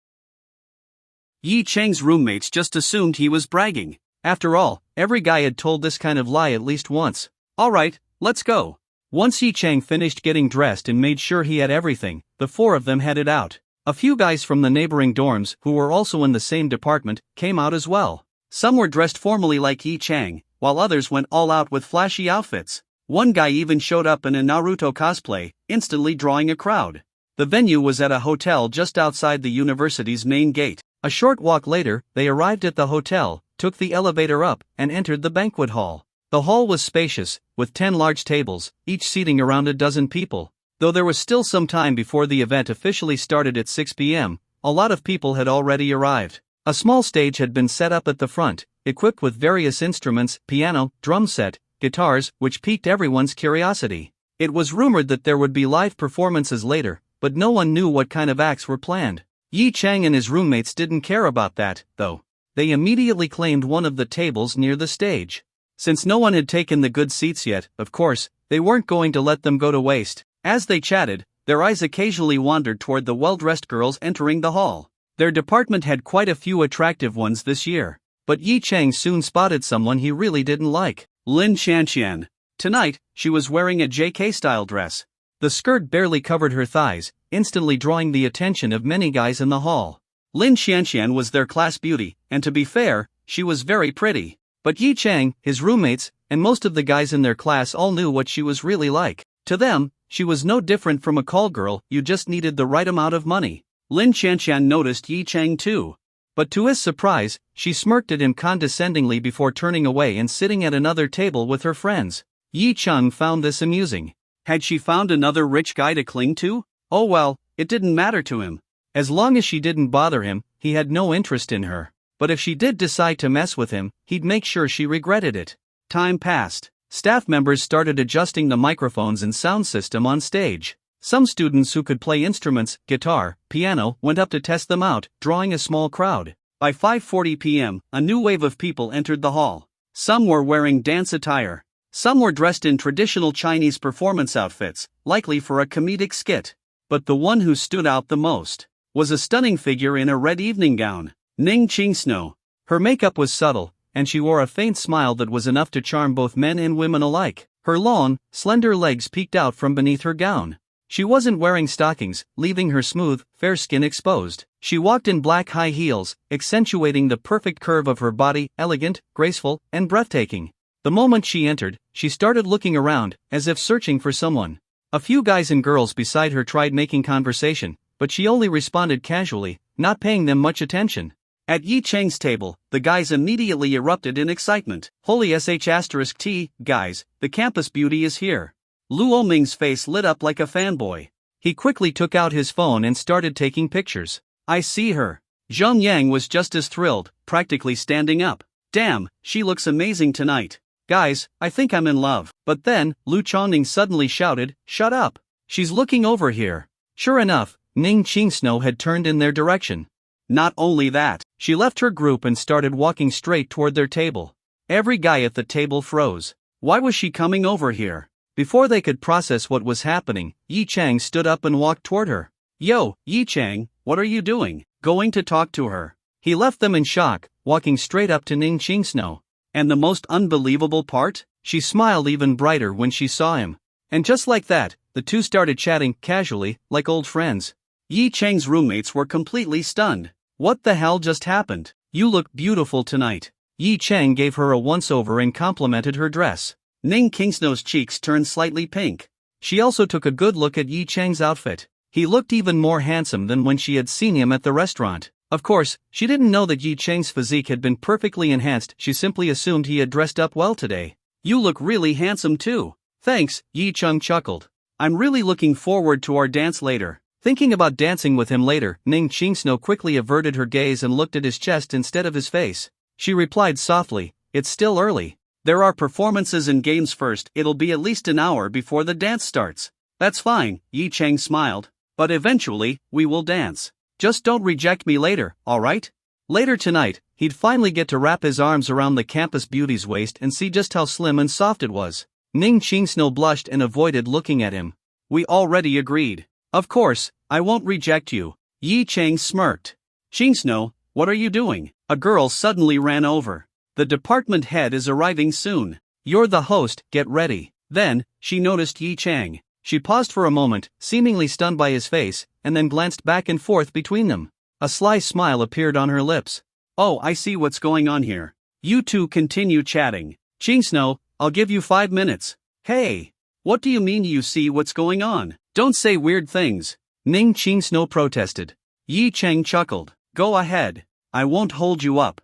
Yi Chang's roommates just assumed he was bragging. After all, every guy had told this kind of lie at least once. "Alright, let's go." Once Yi Chang finished getting dressed and made sure he had everything, the 4 of them headed out. A few guys from the neighboring dorms, who were also in the same department, came out as well. Some were dressed formally like Yi Chang, while others went all out with flashy outfits. One guy even showed up in a Naruto cosplay, instantly drawing a crowd. The venue was at a hotel just outside the university's main gate. A short walk later, they arrived at the hotel, took the elevator up, and entered the banquet hall. The hall was spacious, with 10 large tables, each seating around a dozen people. Though there was still some time before the event officially started at 6 p.m., a lot of people had already arrived. A small stage had been set up at the front, equipped with various instruments, piano, drum set, guitars, which piqued everyone's curiosity. It was rumored that there would be live performances later, but no one knew what kind of acts were planned. Yi Chang and his roommates didn't care about that, though. They immediately claimed one of the tables near the stage. Since no one had taken the good seats yet, of course, they weren't going to let them go to waste. As they chatted, their eyes occasionally wandered toward the well-dressed girls entering the hall. Their department had quite a few attractive ones this year. But Yi Chang soon spotted someone he really didn't like. Lin Shanxian. Tonight, she was wearing a JK-style dress. The skirt barely covered her thighs, instantly drawing the attention of many guys in the hall. Lin Shanxian was their class beauty, and to be fair, she was very pretty. But Yi Chang, his roommates, and most of the guys in their class all knew what she was really like. To them, she was no different from a call girl, you just needed the right amount of money. Lin Shanxian noticed Yi Chang too. But to his surprise, she smirked at him condescendingly before turning away and sitting at another table with her friends. Yi Chang found this amusing. Had she found another rich guy to cling to? Oh well, it didn't matter to him. As long as she didn't bother him, he had no interest in her. But if she did decide to mess with him, he'd make sure she regretted it. Time passed. Staff members started adjusting the microphones and sound system on stage. Some students who could play instruments, guitar, piano, went up to test them out, drawing a small crowd. By 5:40 p.m., a new wave of people entered the hall. Some were wearing dance attire. Some were dressed in traditional Chinese performance outfits, likely for a comedic skit. But the one who stood out the most was a stunning figure in a red evening gown, Ning Qingsno. Her makeup was subtle, and she wore a faint smile that was enough to charm both men and women alike. Her long, slender legs peeked out from beneath her gown. She wasn't wearing stockings, leaving her smooth, fair skin exposed. She walked in black high heels, accentuating the perfect curve of her body, elegant, graceful, and breathtaking. The moment she entered, she started looking around, as if searching for someone. A few guys and girls beside her tried making conversation, but she only responded casually, not paying them much attention. At Yi Chang's table, the guys immediately erupted in excitement. Holy sh*t, guys, the campus beauty is here. Luo Ming's face lit up like a fanboy. He quickly took out his phone and started taking pictures. I see her. Zheng Yang was just as thrilled, practically standing up. Damn, she looks amazing tonight. Guys, I think I'm in love. But then, Lu Chongning suddenly shouted, "Shut up! She's looking over here." Sure enough, Ning Qingsno had turned in their direction. Not only that, she left her group and started walking straight toward their table. Every guy at the table froze. Why was she coming over here? Before they could process what was happening, Yi Chang stood up and walked toward her. "Yo, Yi Chang, what are you doing?" "Going to talk to her." He left them in shock, walking straight up to Ning Qingsno. And the most unbelievable part? She smiled even brighter when she saw him. And just like that, the two started chatting casually, like old friends. Yi Chang's roommates were completely stunned. What the hell just happened? "You look beautiful tonight." Yi Chang gave her a once-over and complimented her dress. Ning Qingsno's cheeks turned slightly pink. She also took a good look at Yi Chang's outfit. He looked even more handsome than when she had seen him at the restaurant. Of course, she didn't know that Yi Chang's physique had been perfectly enhanced. She simply assumed he had dressed up well today. "You look really handsome too." "Thanks," Yi Chang chuckled. "I'm really looking forward to our dance later." Thinking about dancing with him later, Ning Qingsno quickly averted her gaze and looked at his chest instead of his face. She replied softly, "It's still early. There are performances and games first. It'll be at least an hour before the dance starts." "That's fine," Yi Chang smiled. "But eventually, we will dance. Just don't reject me later, alright?" Later tonight, he'd finally get to wrap his arms around the campus beauty's waist and see just how slim and soft it was. Ning Qingsno blushed and avoided looking at him. "We already agreed. Of course, I won't reject you." Yi Chang smirked. "Qingsno, what are you doing?" A girl suddenly ran over. "The department head is arriving soon. You're the host, get ready." Then, she noticed Yi Chang. She paused for a moment, seemingly stunned by his face, and then glanced back and forth between them. A sly smile appeared on her lips. "Oh, I see what's going on here. You two continue chatting. Qingsno, I'll give you 5 minutes." "Hey! What do you mean you see what's going on? Don't say weird things." Ning Qingsno protested. Yi Chang chuckled. "Go ahead. I won't hold you up."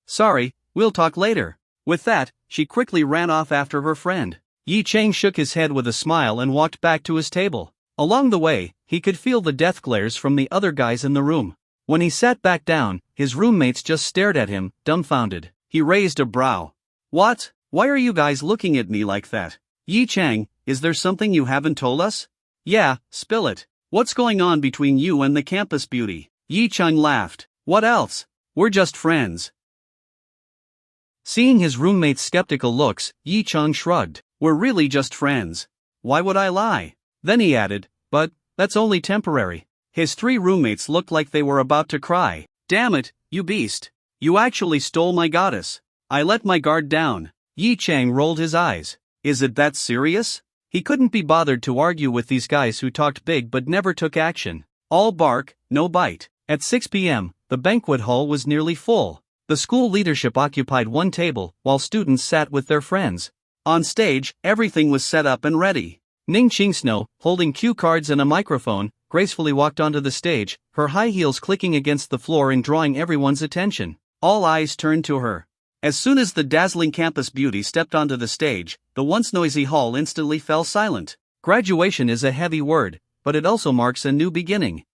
Sorry, we'll talk later." With that, she quickly ran off after her friend. Yi Chang shook his head with a smile and walked back to his table. Along the way, he could feel the death glares from the other guys in the room. When he sat back down, his roommates just stared at him, dumbfounded. He raised a brow. "What? Why are you guys looking at me like that?" "Yi Chang, is there something you haven't told us?" "Yeah, spill it. What's going on between you and the campus beauty?" Yi Chang laughed. "What else? We're just friends." Seeing his roommate's skeptical looks, Yi Chang shrugged. "We're really just friends. Why would I lie?" Then he added, "But that's only temporary." His 3 roommates looked like they were about to cry. "Damn it, you beast. You actually stole my goddess." "I let my guard down." Yi Chang rolled his eyes. "Is it that serious?" He couldn't be bothered to argue with these guys who talked big but never took action. All bark, no bite. At 6 p.m., the banquet hall was nearly full. The school leadership occupied one table, while students sat with their friends. On stage, everything was set up and ready. Ning Qingsno, holding cue cards and a microphone, gracefully walked onto the stage, her high heels clicking against the floor and drawing everyone's attention. All eyes turned to her. As soon as the dazzling campus beauty stepped onto the stage, the once noisy hall instantly fell silent. Graduation is a heavy word, but it also marks a new beginning.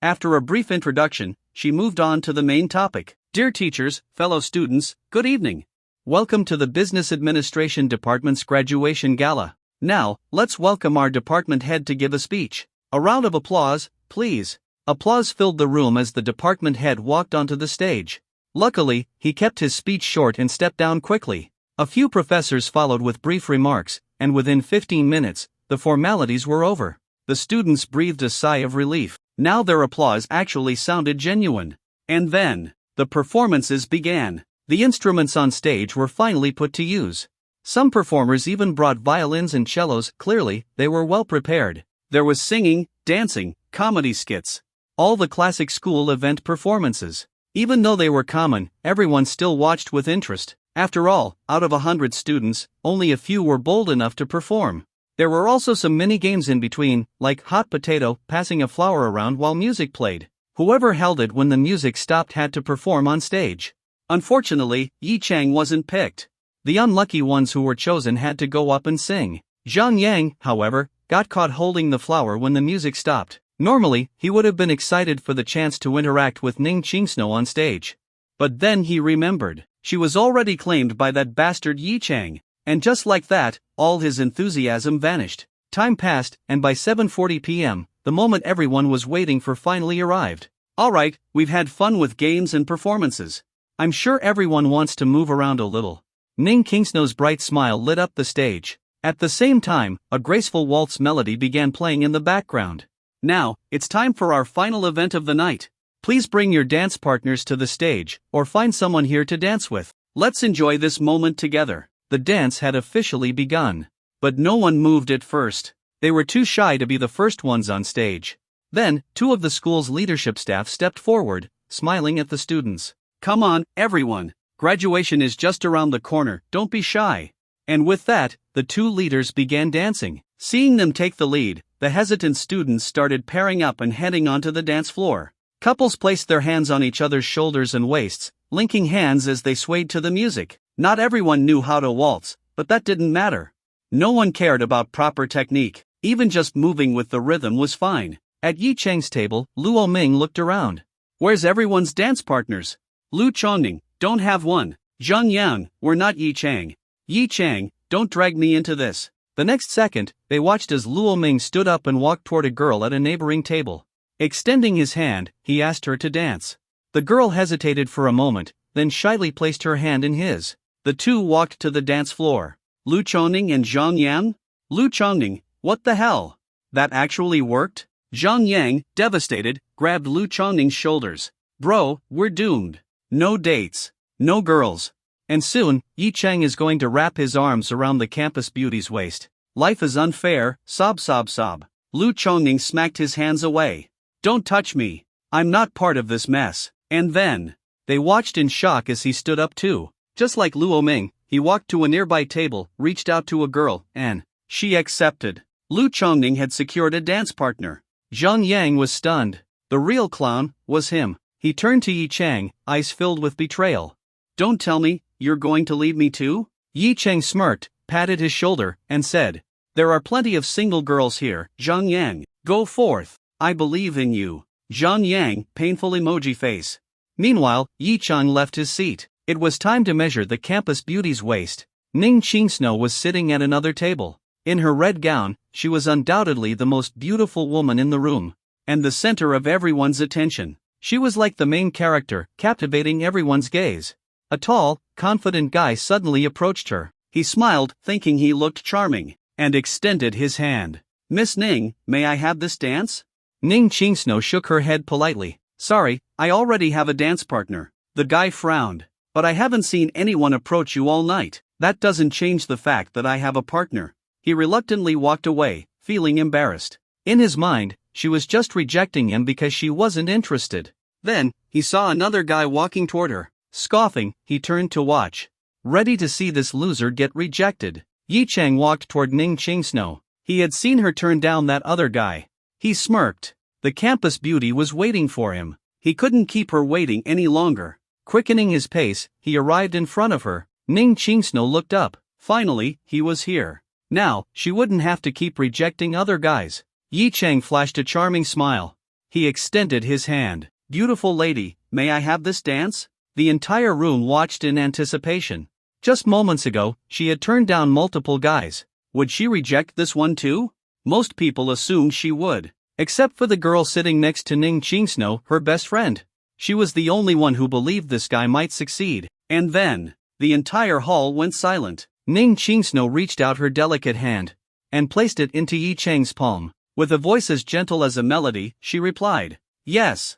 After a brief introduction, she moved on to the main topic. "Dear teachers, fellow students, good evening. Welcome to the Business Administration Department's graduation gala. Now, let's welcome our department head to give a speech. A round of applause, please." Applause filled the room as the department head walked onto the stage. Luckily, he kept his speech short and stepped down quickly. A few professors followed with brief remarks, and within 15 minutes, the formalities were over. The students breathed a sigh of relief. Now their applause actually sounded genuine. And then, the performances began. The instruments on stage were finally put to use. Some performers even brought violins and cellos. Clearly, they were well prepared. There was singing, dancing, comedy skits. All the classic school event performances. Even though they were common, everyone still watched with interest. After all, out of 100 students, only a few were bold enough to perform. There were also some mini-games in between, like hot potato, passing a flower around while music played. Whoever held it when the music stopped had to perform on stage. Unfortunately, Yi Chang wasn't picked. The unlucky ones who were chosen had to go up and sing. Zhang Yang, however, got caught holding the flower when the music stopped. Normally, he would have been excited for the chance to interact with Ning Qingsno on stage. But then he remembered. She was already claimed by that bastard Yi Chang. And just like that, all his enthusiasm vanished. Time passed, and by 7:40 p.m., the moment everyone was waiting for finally arrived. Alright, we've had fun with games and performances. I'm sure everyone wants to move around a little. Ning Kingsnow's bright smile lit up the stage. At the same time, a graceful waltz melody began playing in the background. Now, it's time for our final event of the night. Please bring your dance partners to the stage, or find someone here to dance with. Let's enjoy this moment together. The dance had officially begun. But no one moved at first. They were too shy to be the first ones on stage. Then, two of the school's leadership staff stepped forward, smiling at the students. Come on, everyone. Graduation is just around the corner, don't be shy. And with that, the two leaders began dancing. Seeing them take the lead, the hesitant students started pairing up and heading onto the dance floor. Couples placed their hands on each other's shoulders and waists, linking hands as they swayed to the music. Not everyone knew how to waltz, but that didn't matter. No one cared about proper technique, even just moving with the rhythm was fine. At Yi Chang's table, Luo Ming looked around. Where's everyone's dance partners? Lu Chongning, don't have one. Zhang Yang, we're not Yi Chang. Yi Chang, don't drag me into this. The next second, they watched as Luo Ming stood up and walked toward a girl at a neighboring table. Extending his hand, he asked her to dance. The girl hesitated for a moment, then shyly placed her hand in his. The two walked to the dance floor. Lu Chongning and Zhang Yang? Lu Chongning, what the hell? That actually worked? Zhang Yang, devastated, grabbed Lu Chongning's shoulders. Bro, we're doomed. No dates. No girls. And soon, Yi Chang is going to wrap his arms around the campus beauty's waist. Life is unfair, sob sob sob. Lu Chongning smacked his hands away. Don't touch me. I'm not part of this mess. And then, they watched in shock as he stood up too. Just like Luo Ming, he walked to a nearby table, reached out to a girl, and she accepted. Lu Chongning had secured a dance partner. Zhang Yang was stunned. The real clown was him. He turned to Yi Chang, eyes filled with betrayal. Don't tell me, you're going to leave me too? Yi Chang smirked, patted his shoulder, and said, there are plenty of single girls here, Zhang Yang. Go forth. I believe in you. Zhang Yang, painful emoji face. Meanwhile, Yi Chang left his seat. It was time to measure the campus beauty's waist. Ning Qingsnow was sitting at another table. In her red gown, she was undoubtedly the most beautiful woman in the room, and the center of everyone's attention. She was like the main character, captivating everyone's gaze. A tall, confident guy suddenly approached her. He smiled, thinking he looked charming, and extended his hand. Miss Ning, may I have this dance? Ning Qingsnow shook her head politely. Sorry, I already have a dance partner. The guy frowned. But I haven't seen anyone approach you all night. That doesn't change the fact that I have a partner. He reluctantly walked away, feeling embarrassed. In his mind, she was just rejecting him because she wasn't interested. Then, he saw another guy walking toward her. Scoffing, he turned to watch. Ready to see this loser get rejected. Yi Chang walked toward Ning Qingsnow. He had seen her turn down that other guy. He smirked. The campus beauty was waiting for him. He couldn't keep her waiting any longer. Quickening his pace, he arrived in front of her. Ning Qingsnow looked up. Finally, he was here. Now, she wouldn't have to keep rejecting other guys. Yi Chang flashed a charming smile. He extended his hand. Beautiful lady, may I have this dance? The entire room watched in anticipation. Just moments ago, she had turned down multiple guys. Would she reject this one too? Most people assumed she would. Except for the girl sitting next to Ning Qingsnow, her best friend. She was the only one who believed this guy might succeed. And then, the entire hall went silent. Ning Qingsnow reached out her delicate hand and placed it into Yi Chang's palm. With a voice as gentle as a melody, she replied, yes.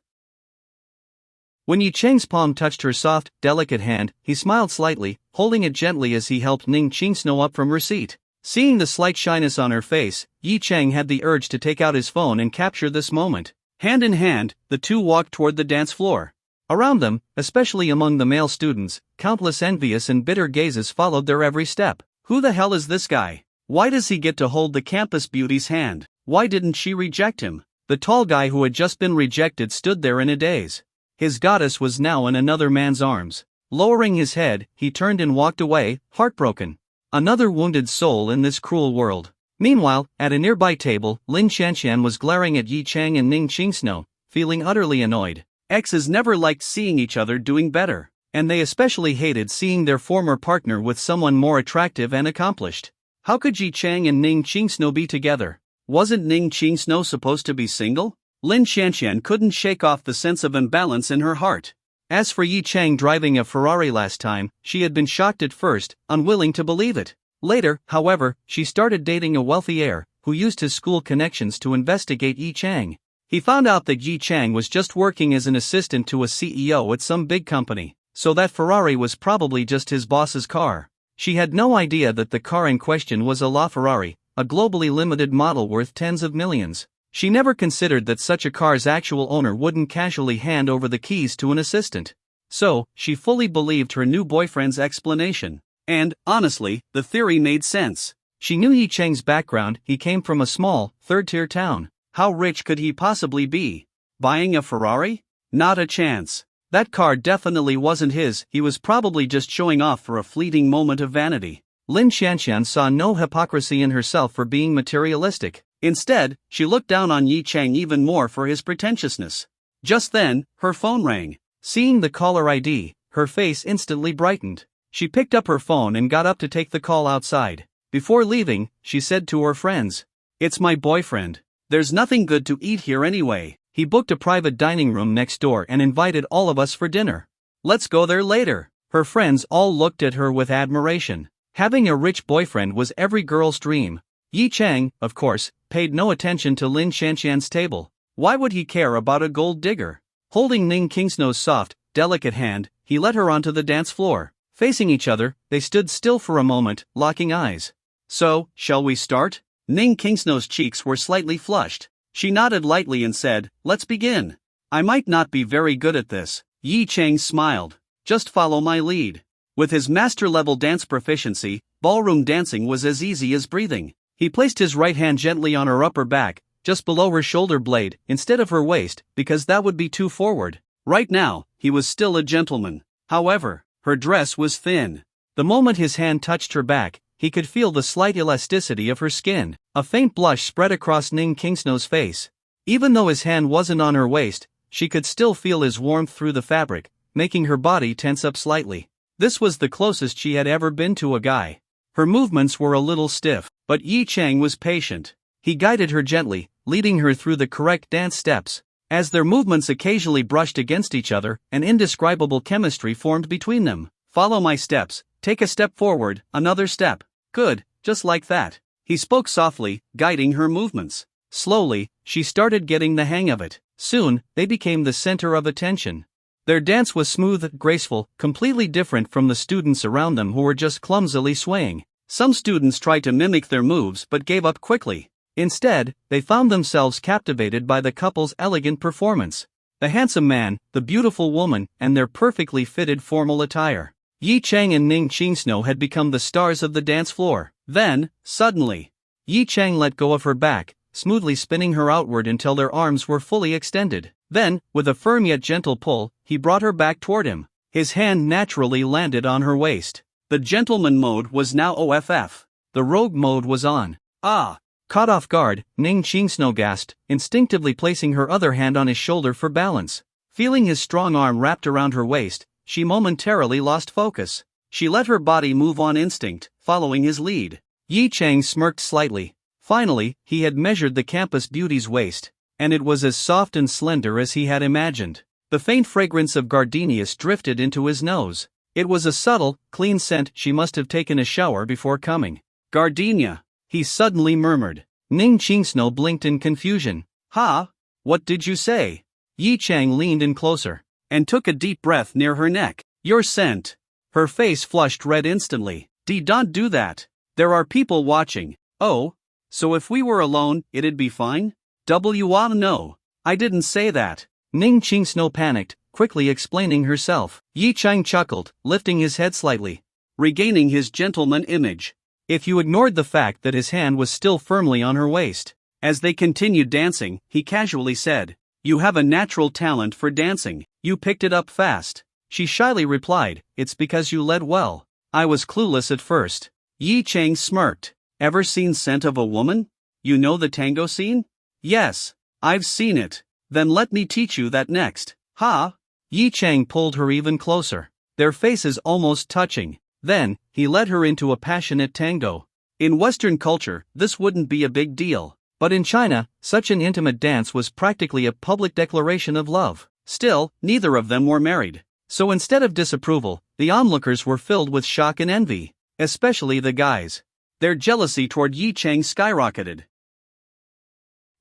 When Yi Chang's palm touched her soft, delicate hand, he smiled slightly, holding it gently as he helped Ning Qingsnow up from her seat. Seeing the slight shyness on her face, Yi Chang had the urge to take out his phone and capture this moment. Hand in hand, the two walked toward the dance floor. Around them, especially among the male students, countless envious and bitter gazes followed their every step. Who the hell is this guy? Why does he get to hold the campus beauty's hand? Why didn't she reject him? The tall guy who had just been rejected stood there in a daze. His goddess was now in another man's arms. Lowering his head, he turned and walked away, heartbroken. Another wounded soul in this cruel world. Meanwhile, at a nearby table, Lin Shanshan was glaring at Yi Chang and Ning Qingsnow, feeling utterly annoyed. Exes never liked seeing each other doing better. and they especially hated seeing their former partner with someone more attractive and accomplished. How could Yi Chang and Ning Qingsno be together? Wasn't Ning Qingsno supposed to be single? Lin Shanxian couldn't shake off the sense of imbalance in her heart. As for Yi Chang driving a Ferrari last time, she had been shocked at first, unwilling to believe it. Later, however, she started dating a wealthy heir, who used his school connections to investigate Yi Chang. He found out that Yi Chang was just working as an assistant to a CEO at some big company, so that Ferrari was probably just his boss's car. She had no idea that the car in question was a LaFerrari, a globally limited model worth tens of millions. She never considered that such a car's actual owner wouldn't casually hand over the keys to an assistant. So, she fully believed her new boyfriend's explanation. And, honestly, the theory made sense. She knew Yi Chang's background. He came from a small, third-tier town. How rich could he possibly be? Buying a Ferrari? Not a chance. That car definitely wasn't his. He was probably just showing off for a fleeting moment of vanity. Lin Shanxian saw no hypocrisy in herself for being materialistic. Instead, she looked down on Yi Chang even more for his pretentiousness. Just then, her phone rang. Seeing the caller ID, her face instantly brightened. She picked up her phone and got up to take the call outside. Before leaving, she said to her friends, "It's my boyfriend. There's nothing good to eat here anyway. He booked a private dining room next door and invited all of us for dinner. Let's go there later." Her friends all looked at her with admiration. Having a rich boyfriend was every girl's dream. Yi Chang, of course, paid no attention to Lin Shanxian's table. Why would he care about a gold digger? Holding Ning Qingsno's soft, delicate hand, he led her onto the dance floor. Facing each other, they stood still for a moment, locking eyes. "So, shall we start?" Ning Qingsno's cheeks were slightly flushed. She nodded lightly and said, "Let's begin." "I might not be very good at this." Yi Chang smiled. "Just follow my lead." With his master-level dance proficiency, ballroom dancing was as easy as breathing. He placed his right hand gently on her upper back, just below her shoulder blade, instead of her waist, because that would be too forward. Right now, he was still a gentleman. However, her dress was thin. The moment his hand touched her back, he could feel the slight elasticity of her skin. A faint blush spread across Ning Qingsno's face. Even though his hand wasn't on her waist, she could still feel his warmth through the fabric, making her body tense up slightly. This was the closest she had ever been to a guy. Her movements were a little stiff, but Yi Chang was patient. He guided her gently, leading her through the correct dance steps. As their movements occasionally brushed against each other, an indescribable chemistry formed between them. "Follow my steps, take a step forward, another step. Good, just like that." He spoke softly, guiding her movements. Slowly, she started getting the hang of it. Soon, they became the center of attention. Their dance was smooth, graceful, completely different from the students around them who were just clumsily swaying. Some students tried to mimic their moves but gave up quickly. Instead, they found themselves captivated by the couple's elegant performance. The handsome man, the beautiful woman, and their perfectly fitted formal attire. Yi Chang and Ning Qingsno had become the stars of the dance floor. Then, suddenly, Yi Chang let go of her back, smoothly spinning her outward until their arms were fully extended. Then, with a firm yet gentle pull, he brought her back toward him. His hand naturally landed on her waist. The gentleman mode was now off. The rogue mode was on. "Ah!" Caught off guard, Ning Qingsno gasped, instinctively placing her other hand on his shoulder for balance. Feeling his strong arm wrapped around her waist, she momentarily lost focus. She let her body move on instinct, following his lead. Yi Chang smirked slightly. Finally, he had measured the campus beauty's waist, and it was as soft and slender as he had imagined. The faint fragrance of gardenias drifted into his nose. It was a subtle, clean scent. She must have taken a shower before coming. "Gardenia," he suddenly murmured. Ning Qingsno blinked in confusion. "Ha? What did you say?" Yi Chang leaned in closer and took a deep breath near her neck. "Your scent." Her face flushed red instantly. Don't do that. There are people watching." "Oh? So if we were alone, it'd be fine?" No. I didn't say that." Ning Qingsno panicked, quickly explaining herself. Yi Chang chuckled, lifting his head slightly, regaining his gentleman image. If you ignored the fact that his hand was still firmly on her waist. As they continued dancing, he casually said, "You have a natural talent for dancing. You picked it up fast." She shyly replied, "It's because you led well." I was clueless at first. Yi Chang smirked. "Ever seen Scent of a Woman? You know the tango scene?" "Yes, I've seen it." "Then let me teach you that next." "Ha?" Yi Chang pulled her even closer. their faces almost touching. Then, he led her into a passionate tango. In Western culture, this wouldn't be a big deal. But in China, such an intimate dance was practically a public declaration of love. Still, neither of them were married. So instead of disapproval, the onlookers were filled with shock and envy. Especially the guys. Their jealousy toward Yi Chang skyrocketed.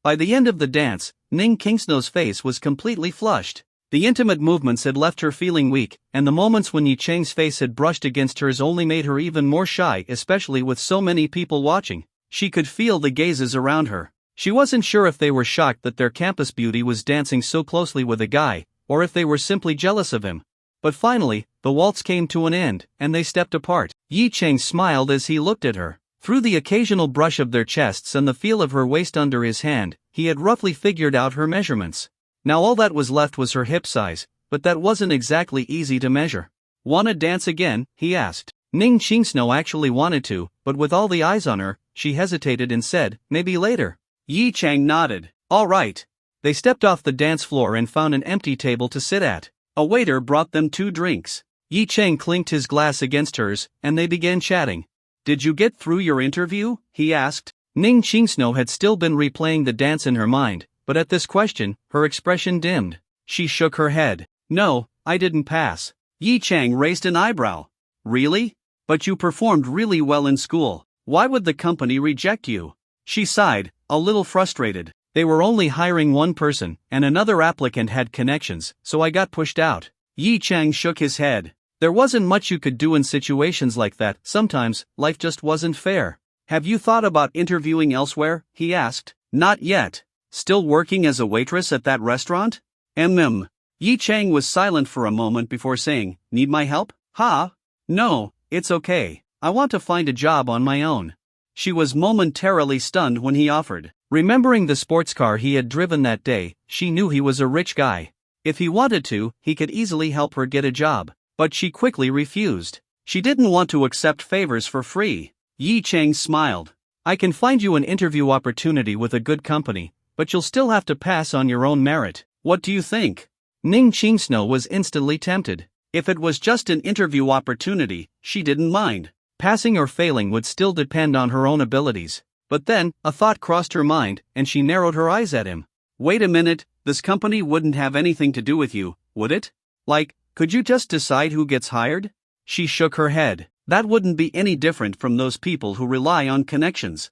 By the end of the dance, Ning Qingsnou's face was completely flushed. The intimate movements had left her feeling weak, and the moments when Yi Chang's face had brushed against hers only made her even more shy, especially with so many people watching. She could feel the gazes around her. She wasn't sure if they were shocked that their campus beauty was dancing so closely with a guy, or if they were simply jealous of him. But finally, the waltz came to an end, and they stepped apart. Yi Chang smiled as he looked at her. Through the occasional brush of their chests and the feel of her waist under his hand, he had roughly figured out her measurements. Now all that was left was her hip size, but that wasn't exactly easy to measure. "Wanna dance again?" he asked. Ning Qingsnou actually wanted to, but with all the eyes on her, she hesitated and said, "Maybe later." Yi Chang nodded. "All right." They stepped off the dance floor and found an empty table to sit at. A waiter brought them 2 drinks. Yi Chang clinked his glass against hers, and they began chatting. "Did you get through your interview?" he asked. Ning Qingsnou had still been replaying the dance in her mind, but at this question, her expression dimmed. She shook her head. "No, I didn't pass." Yi Chang raised an eyebrow. "Really? But you performed really well in school. Why would the company reject you?" She sighed, a little frustrated. "They were only hiring one person, and another applicant had connections, so I got pushed out." Yi Chang shook his head. There wasn't much you could do in situations like that. Sometimes, life just wasn't fair. "Have you thought about interviewing elsewhere?" he asked. "Not yet. Still working as a waitress at that restaurant?" Yi Chang was silent for a moment before saying, "Need my help?" "Huh? No, it's okay. I want to find a job on my own." She was momentarily stunned when he offered. Remembering the sports car he had driven that day, she knew he was a rich guy. If he wanted to, he could easily help her get a job. But she quickly refused. She didn't want to accept favors for free. Yi Chang smiled. "I can find you an interview opportunity with a good company, but you'll still have to pass on your own merit. What do you think?" Ning Qingsnou was instantly tempted. If it was just an interview opportunity, she didn't mind. Passing or failing would still depend on her own abilities. But then, a thought crossed her mind, and she narrowed her eyes at him. "Wait a minute, this company wouldn't have anything to do with you, would it? Like, could you just decide who gets hired?" She shook her head. "That wouldn't be any different from those people who rely on connections."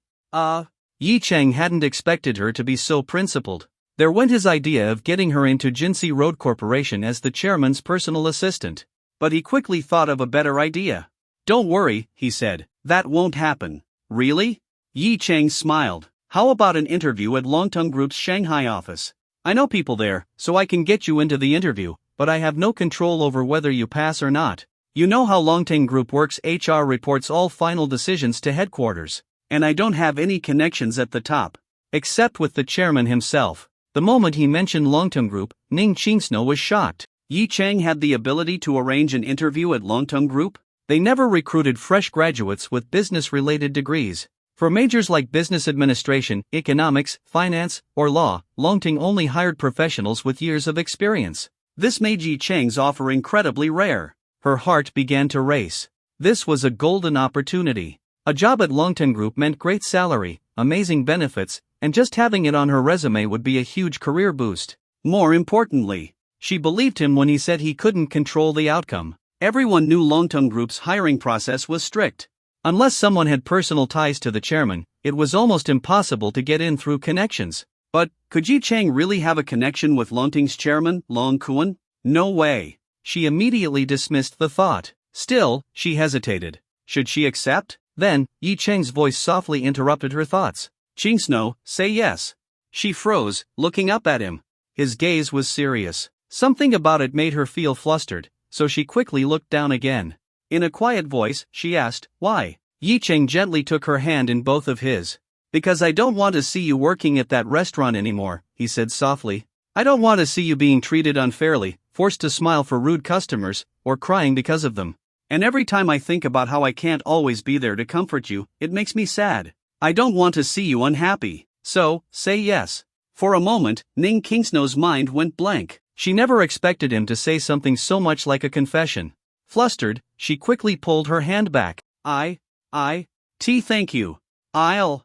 Yi Chang hadn't expected her to be so principled. There went his idea of getting her into Jinsei Road Corporation as the chairman's personal assistant. But he quickly thought of a better idea. "Don't worry," he said, "that won't happen." "Really?" Yi Chang smiled. "How about an interview at Longtung Group's Shanghai office? I know people there, so I can get you into the interview, but I have no control over whether you pass or not. You know how Longtung Group works. HR reports all final decisions to headquarters. And I don't have any connections at the top. Except with the chairman himself." The moment he mentioned Longtung Group, Ning Qingsnou was shocked. Yi Chang had the ability to arrange an interview at Longtung Group? They never recruited fresh graduates with business-related degrees. For majors like business administration, economics, finance, or law, Longtung only hired professionals with years of experience. This made Yi Chang's offer incredibly rare. Her heart began to race. This was a golden opportunity. A job at Longtung Group meant great salary, amazing benefits, and just having it on her resume would be a huge career boost. More importantly, she believed him when he said he couldn't control the outcome. Everyone knew Longtung Group's hiring process was strict. Unless someone had personal ties to the chairman, it was almost impossible to get in through connections. But, could Yi Chang really have a connection with Longtung's chairman, Long Kuan? No way. She immediately dismissed the thought. Still, she hesitated. Should she accept? Then, Yi Chang's voice softly interrupted her thoughts. "Qingsnou, say yes." She froze, looking up at him. His gaze was serious. Something about it made her feel flustered, so she quickly looked down again. In a quiet voice, she asked, "Why?" Yi Chang gently took her hand in both of his. "Because I don't want to see you working at that restaurant anymore," he said softly. "I don't want to see you being treated unfairly, forced to smile for rude customers, or crying because of them. And every time I think about how I can't always be there to comfort you, it makes me sad. I don't want to see you unhappy. So, say yes." For a moment, Ning Qingsnou's mind went blank. She never expected him to say something so much like a confession. Flustered, she quickly pulled her hand back. Thank you. I'll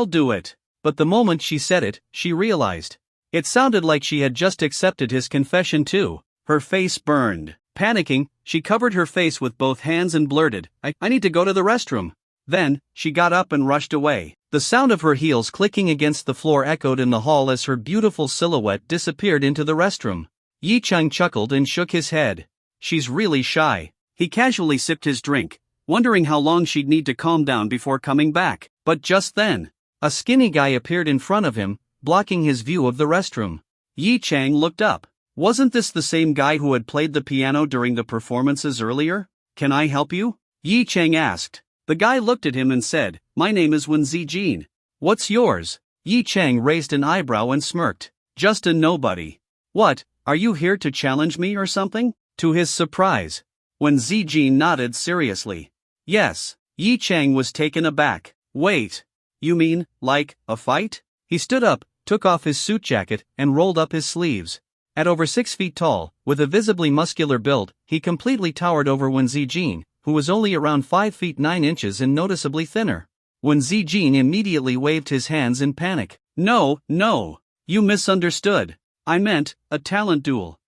do it. But the moment she said it, she realized. It sounded like she had just accepted his confession too. Her face burned. Panicking, she covered her face with both hands and blurted, I need to go to the restroom. Then, she got up and rushed away. The sound of her heels clicking against the floor echoed in the hall as her beautiful silhouette disappeared into the restroom. Yi Chang chuckled and shook his head. She's really shy. He casually sipped his drink, wondering how long she'd need to calm down before coming back. But just then, a skinny guy appeared in front of him, blocking his view of the restroom. Yi Chang looked up. Wasn't this the same guy who had played the piano during the performances earlier? Can I help you? Yi Chang asked. The guy looked at him and said, My name is Wen Zijin. What's yours? Yi Chang raised an eyebrow and smirked. Just a nobody. What, are you here to challenge me or something? To his surprise, Wen Zijin nodded seriously. Yes. Yi Chang was taken aback. Wait. You mean, like, a fight? He stood up, took off his suit jacket, and rolled up his sleeves. At over 6 feet tall, with a visibly muscular build, he completely towered over Wen Zijin, who was only around 5 feet 9 inches and noticeably thinner. Wen Zijin immediately waved his hands in panic. No, you misunderstood. I meant, a talent duel.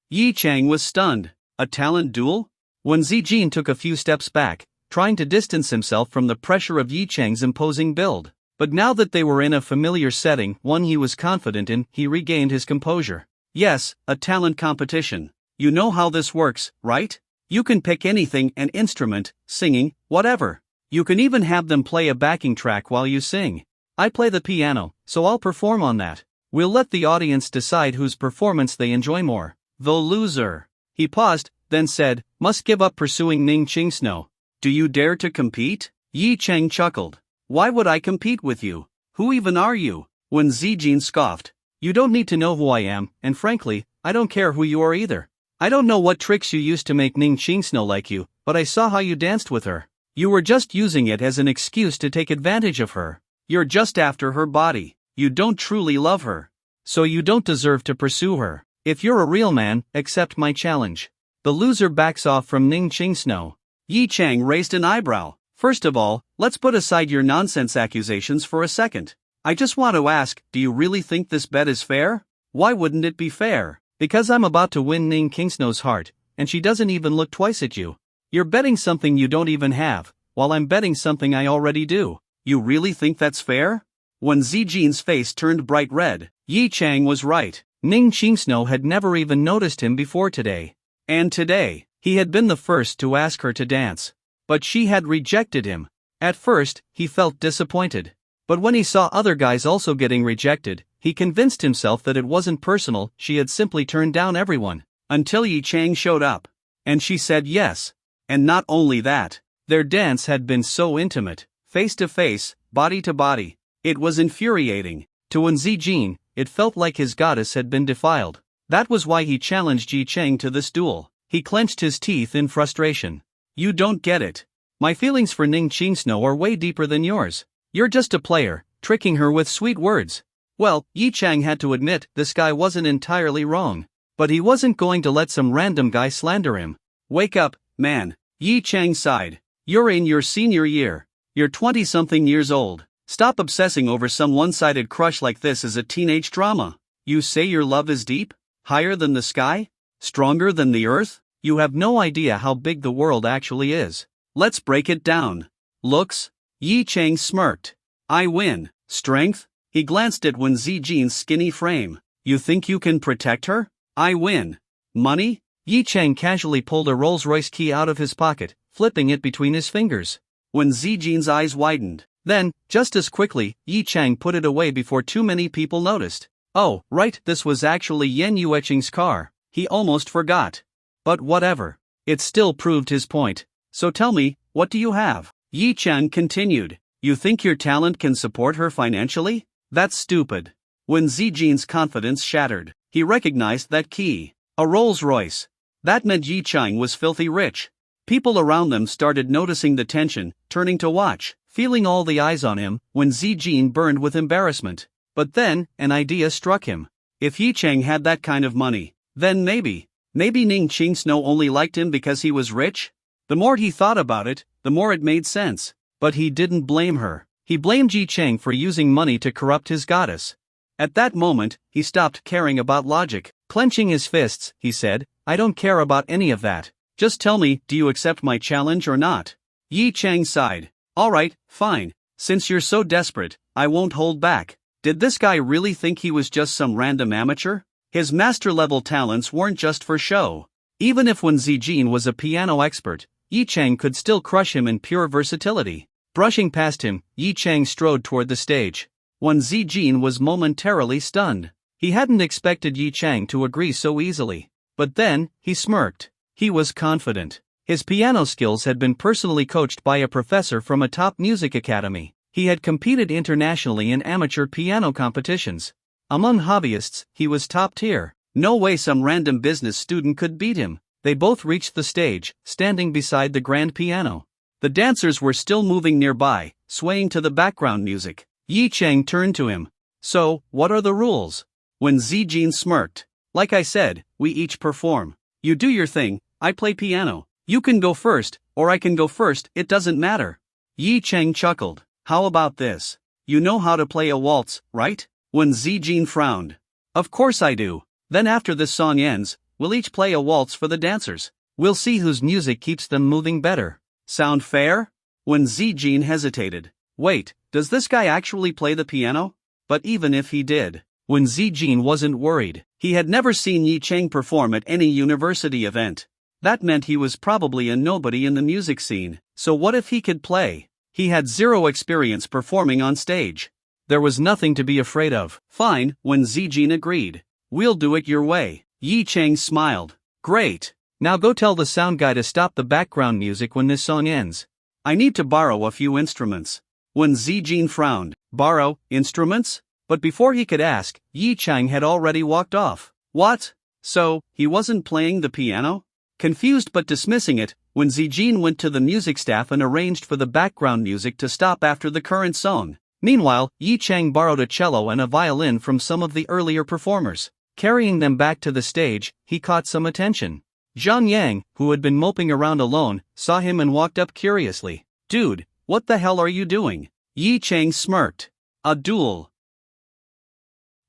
Yi Chang was stunned. A talent duel? Wen Zijin took a few steps back, trying to distance himself from the pressure of Yi Chang's imposing build. But now that they were in a familiar setting, one he was confident in, he regained his composure. Yes, a talent competition. You know how this works, right? You can pick anything, an instrument, singing, whatever. You can even have them play a backing track while you sing. I play the piano, so I'll perform on that. We'll let the audience decide whose performance they enjoy more. The loser. He paused, then said, must give up pursuing Ning Qingsno. Do you dare to compete? Yi Chang chuckled. Why would I compete with you? Who even are you? Wen Zijin scoffed. You don't need to know who I am, and frankly, I don't care who you are either. I don't know what tricks you used to make Ning Qingsno like you, but I saw how you danced with her. You were just using it as an excuse to take advantage of her. You're just after her body. You don't truly love her. So you don't deserve to pursue her. If you're a real man, accept my challenge. The loser backs off from Ning Qingsno. Yi Chang raised an eyebrow. First of all, let's put aside your nonsense accusations for a second. I just want to ask, do you really think this bet is fair? Why wouldn't it be fair? Because I'm about to win Ning Qingsno's heart, and she doesn't even look twice at you. You're betting something you don't even have, while I'm betting something I already do. You really think that's fair? When Zijin's face turned bright red, Yi Chang was right. Ning Qingsno had never even noticed him before today. And today, he had been the first to ask her to dance. But she had rejected him. At first, he felt disappointed. But when he saw other guys also getting rejected, he convinced himself that it wasn't personal, she had simply turned down everyone. Until Yi Chang showed up. And she said yes. And not only that, their dance had been so intimate, face to face, body to body. It was infuriating. To Wen Zijin, it felt like his goddess had been defiled. That was why he challenged Yi Chang to this duel. He clenched his teeth in frustration. You don't get it. My feelings for Ning Qingsno are way deeper than yours. You're just a player, tricking her with sweet words. Well, Yi Chang had to admit this guy wasn't entirely wrong. But he wasn't going to let some random guy slander him. Wake up, man. Yi Chang sighed. You're in your senior year. You're 20-something years old. Stop obsessing over some one-sided crush like this as a teenage drama. You say your love is deep? Higher than the sky? Stronger than the earth? You have no idea how big the world actually is. Let's break it down. Looks? Yi Chang smirked. I win. Strength? He glanced at Wen Zijin's skinny frame. You think you can protect her? I win. Money? Yi Chang casually pulled a Rolls-Royce key out of his pocket, flipping it between his fingers. Wen Zijin's eyes widened. Then, just as quickly, Yi Chang put it away before too many people noticed. Oh, right, this was actually Yen Yueqing's car. He almost forgot. But whatever. It still proved his point. So tell me, what do you have? Yi Chang continued. You think your talent can support her financially? That's stupid. When Zijin's confidence shattered, he recognized that key. A Rolls-Royce. That meant Yi Chang was filthy rich. People around them started noticing the tension, turning to watch, feeling all the eyes on him, when Zijin burned with embarrassment. But then, an idea struck him. If Yi Chang had that kind of money, then maybe. Maybe Ning Ching Snow only liked him because he was rich? The more he thought about it, the more it made sense. But he didn't blame her. He blamed Yi Chang for using money to corrupt his goddess. At that moment, he stopped caring about logic. Clenching his fists, he said, "I don't care about any of that. Just tell me, do you accept my challenge or not?" Yi Chang sighed. "Alright, fine. Since you're so desperate, I won't hold back." Did this guy really think he was just some random amateur? His master-level talents weren't just for show. Even if Wen Zijin was a piano expert, Yi Chang could still crush him in pure versatility. Brushing past him, Yi Chang strode toward the stage. Wen Zijin was momentarily stunned. He hadn't expected Yi Chang to agree so easily. But then, he smirked. He was confident. His piano skills had been personally coached by a professor from a top music academy. He had competed internationally in amateur piano competitions. Among hobbyists, he was top tier. No way some random business student could beat him. They both reached the stage, standing beside the grand piano. The dancers were still moving nearby, swaying to the background music. Yi Chang turned to him. "So, what are the rules?" Wen Zijin smirked. "Like I said, we each perform. You do your thing, I play piano. You can go first, or I can go first, it doesn't matter." Yi Chang chuckled. "How about this? You know how to play a waltz, right?" Wen Zijin frowned. "Of course I do. Then after this song ends, we'll each play a waltz for the dancers. We'll see whose music keeps them moving better. Sound fair?" Wen Zijin hesitated. "Wait, does this guy actually play the piano?" But even if he did, Wen Zijin wasn't worried. He had never seen Yi Chang perform at any university event. That meant he was probably a nobody in the music scene. So what if he could play? He had zero experience performing on stage. There was nothing to be afraid of. "Fine," Wen Zijin agreed. "We'll do it your way." Yi Chang smiled. "Great. Now go tell the sound guy to stop the background music when this song ends. I need to borrow a few instruments." Wen Zijin frowned. "Borrow instruments?" But before he could ask, Yi Chang had already walked off. What? So, he wasn't playing the piano? Confused but dismissing it, Wen Zijin went to the music staff and arranged for the background music to stop after the current song. Meanwhile, Yi Chang borrowed a cello and a violin from some of the earlier performers. Carrying them back to the stage, he caught some attention. Zhang Yang, who had been moping around alone, saw him and walked up curiously. "Dude, what the hell are you doing?" Yi Chang smirked. "A duel."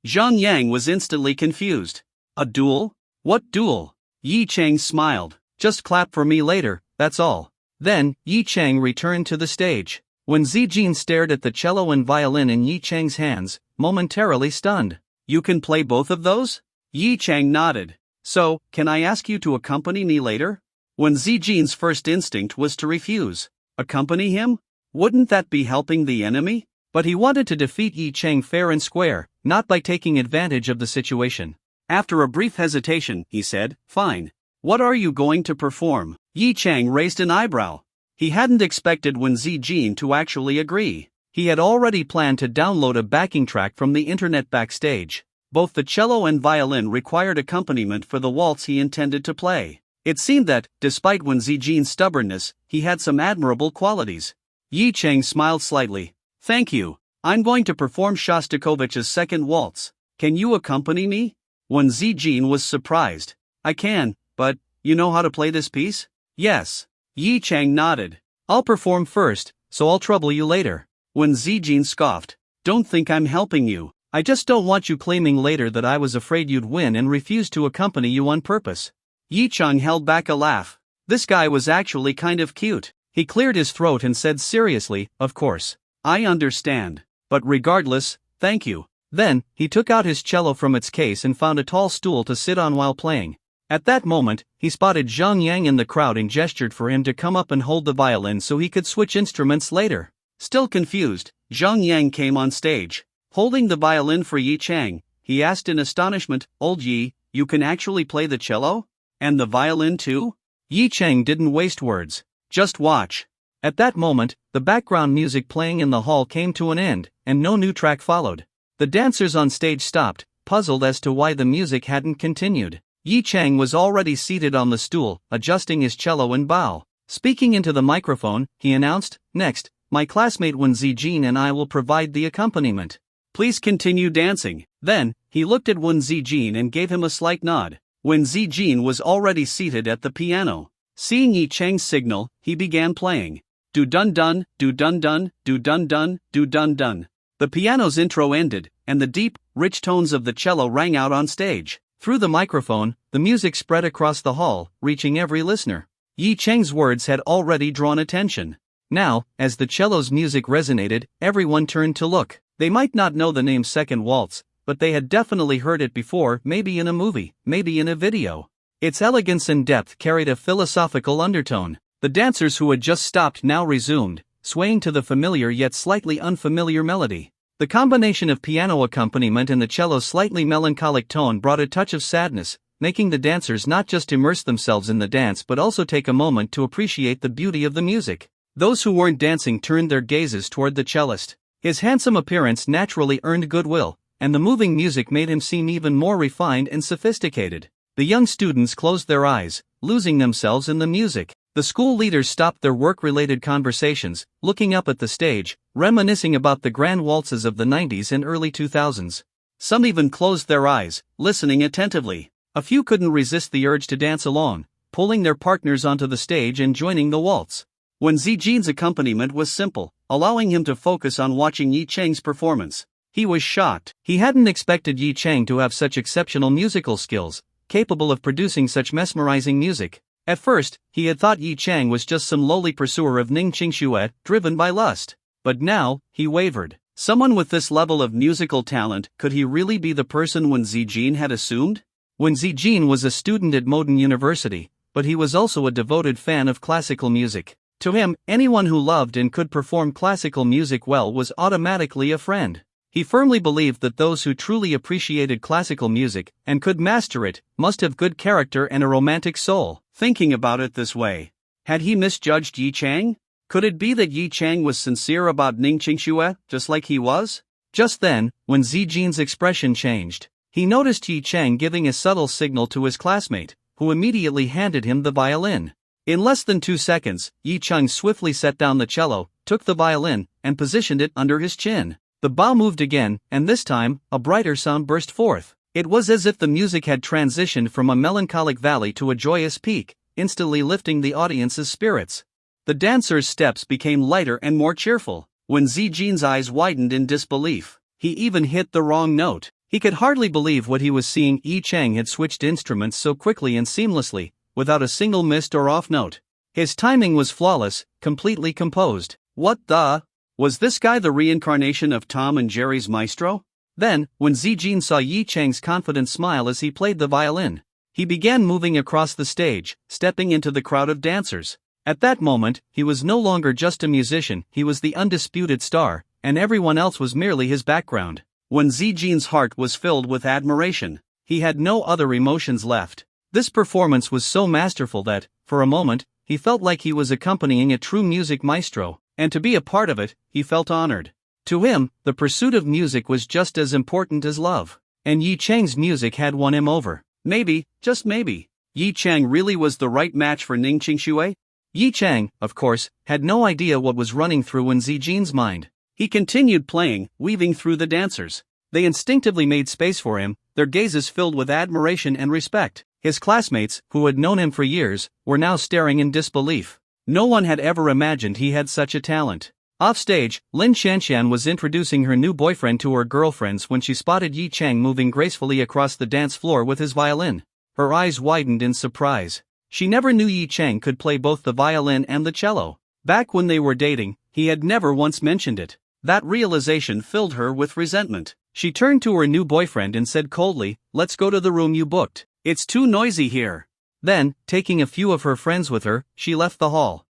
Zhang Yang was instantly confused. "A duel? What duel?" Yi Chang smiled. "Just clap for me later, that's all." Then, Yi Chang returned to the stage. When Zijin stared at the cello and violin in Yi Chang's hands, momentarily stunned. "You can play both of those?" Yi Chang nodded. "So, can I ask you to accompany me later?" When Zijin's first instinct was to refuse. Accompany him? Wouldn't that be helping the enemy? But he wanted to defeat Yi Chang fair and square, not by taking advantage of the situation. After a brief hesitation, he said, "Fine. What are you going to perform?" Yi Chang raised an eyebrow. He hadn't expected Wen Zijin to actually agree. He had already planned to download a backing track from the internet backstage. Both the cello and violin required accompaniment for the waltz he intended to play. It seemed that, despite Wen Zijin's stubbornness, he had some admirable qualities. Yi Chang smiled slightly. "Thank you. I'm going to perform Shostakovich's second waltz. Can you accompany me?" Wen Zijin was surprised. "I can, but, you know how to play this piece?" "Yes." Yi Chang nodded. "I'll perform first, so I'll trouble you later." Wen Zijin scoffed. "Don't think I'm helping you. I just don't want you claiming later that I was afraid you'd win and refused to accompany you on purpose." Yi Chang held back a laugh. This guy was actually kind of cute. He cleared his throat and said seriously, "Of course. I understand. But regardless, thank you." Then, he took out his cello from its case and found a tall stool to sit on while playing. At that moment, he spotted Zhang Yang in the crowd and gestured for him to come up and hold the violin so he could switch instruments later. Still confused, Zhang Yang came on stage. Holding the violin for Yi Chang, he asked in astonishment, "Old Yi, you can actually play the cello? And the violin too?" Yi Chang didn't waste words. "Just watch." At that moment, the background music playing in the hall came to an end, and no new track followed. The dancers on stage stopped, puzzled as to why the music hadn't continued. Yi Chang was already seated on the stool, adjusting his cello and bow. Speaking into the microphone, he announced, "Next, my classmate Wen Zijin and I will provide the accompaniment. Please continue dancing." Then, he looked at Wen Zijin and gave him a slight nod. when Zijin was already seated at the piano. Seeing Yi Chang's signal, he began playing. Do dun dun, do dun dun, do dun dun, do dun dun. The piano's intro ended, and the deep, rich tones of the cello rang out on stage. Through the microphone, the music spread across the hall, reaching every listener. Yi Chang's words had already drawn attention. Now, as the cello's music resonated, everyone turned to look. They might not know the name Second Waltz, but they had definitely heard it before, maybe in a movie, maybe in a video. Its elegance and depth carried a philosophical undertone. The dancers who had just stopped now resumed, swaying to the familiar yet slightly unfamiliar melody. The combination of piano accompaniment and the cello's slightly melancholic tone brought a touch of sadness, making the dancers not just immerse themselves in the dance but also take a moment to appreciate the beauty of the music. Those who weren't dancing turned their gazes toward the cellist. His handsome appearance naturally earned goodwill, and the moving music made him seem even more refined and sophisticated. The young students closed their eyes, losing themselves in the music. The school leaders stopped their work-related conversations, looking up at the stage, reminiscing about the grand waltzes of the 90s and early 2000s. Some even closed their eyes, listening attentively. A few couldn't resist the urge to dance along, pulling their partners onto the stage and joining the waltz. When Zijin's accompaniment was simple, allowing him to focus on watching Yi Chang's performance, he was shocked. He hadn't expected Yi Chang to have such exceptional musical skills, capable of producing such mesmerizing music. At first, he had thought Yi Chang was just some lowly pursuer of Ning Qingxue, driven by lust. But now, he wavered. Someone with this level of musical talent, could he really be the person Wen Zijin had assumed? Wen Zijin was a student at Modern University, but he was also a devoted fan of classical music. To him, anyone who loved and could perform classical music well was automatically a friend. He firmly believed that those who truly appreciated classical music, and could master it, must have good character and a romantic soul. Thinking about it this way, had he misjudged Yi Chang? Could it be that Yi Chang was sincere about Ning Qingxue, just like he was? Just then, when Zijin's expression changed, he noticed Yi Chang giving a subtle signal to his classmate, who immediately handed him the violin. In less than 2 seconds, Yi Chang swiftly set down the cello, took the violin, and positioned it under his chin. The bow moved again, and this time, a brighter sound burst forth. It was as if the music had transitioned from a melancholic valley to a joyous peak, instantly lifting the audience's spirits. The dancers' steps became lighter and more cheerful. When Zijin's eyes widened in disbelief, he even hit the wrong note. He could hardly believe what he was seeing. Yi Chang had switched instruments so quickly and seamlessly, without a single missed or off note. His timing was flawless, completely composed. What the? Was this guy the reincarnation of Tom and Jerry's maestro? Then, when Zijin saw Yi Chang's confident smile as he played the violin, he began moving across the stage, stepping into the crowd of dancers. At that moment, he was no longer just a musician, he was the undisputed star, and everyone else was merely his background. When Zijin's heart was filled with admiration, he had no other emotions left. This performance was so masterful that, for a moment, he felt like he was accompanying a true music maestro, and to be a part of it, he felt honored. To him, the pursuit of music was just as important as love, and Yi Chang's music had won him over. Maybe, just maybe, Yi Chang really was the right match for Ning Qingxue? Yi Chang, of course, had no idea what was running through Wen Zijin's mind. He continued playing, weaving through the dancers. They instinctively made space for him, their gazes filled with admiration and respect. His classmates, who had known him for years, were now staring in disbelief. No one had ever imagined he had such a talent. Offstage, Lin Shanshan was introducing her new boyfriend to her girlfriends when she spotted Yi Chang moving gracefully across the dance floor with his violin. Her eyes widened in surprise. She never knew Yi Chang could play both the violin and the cello. Back when they were dating, he had never once mentioned it. That realization filled her with resentment. She turned to her new boyfriend and said coldly, "Let's go to the room you booked. It's too noisy here." Then, taking a few of her friends with her, she left the hall.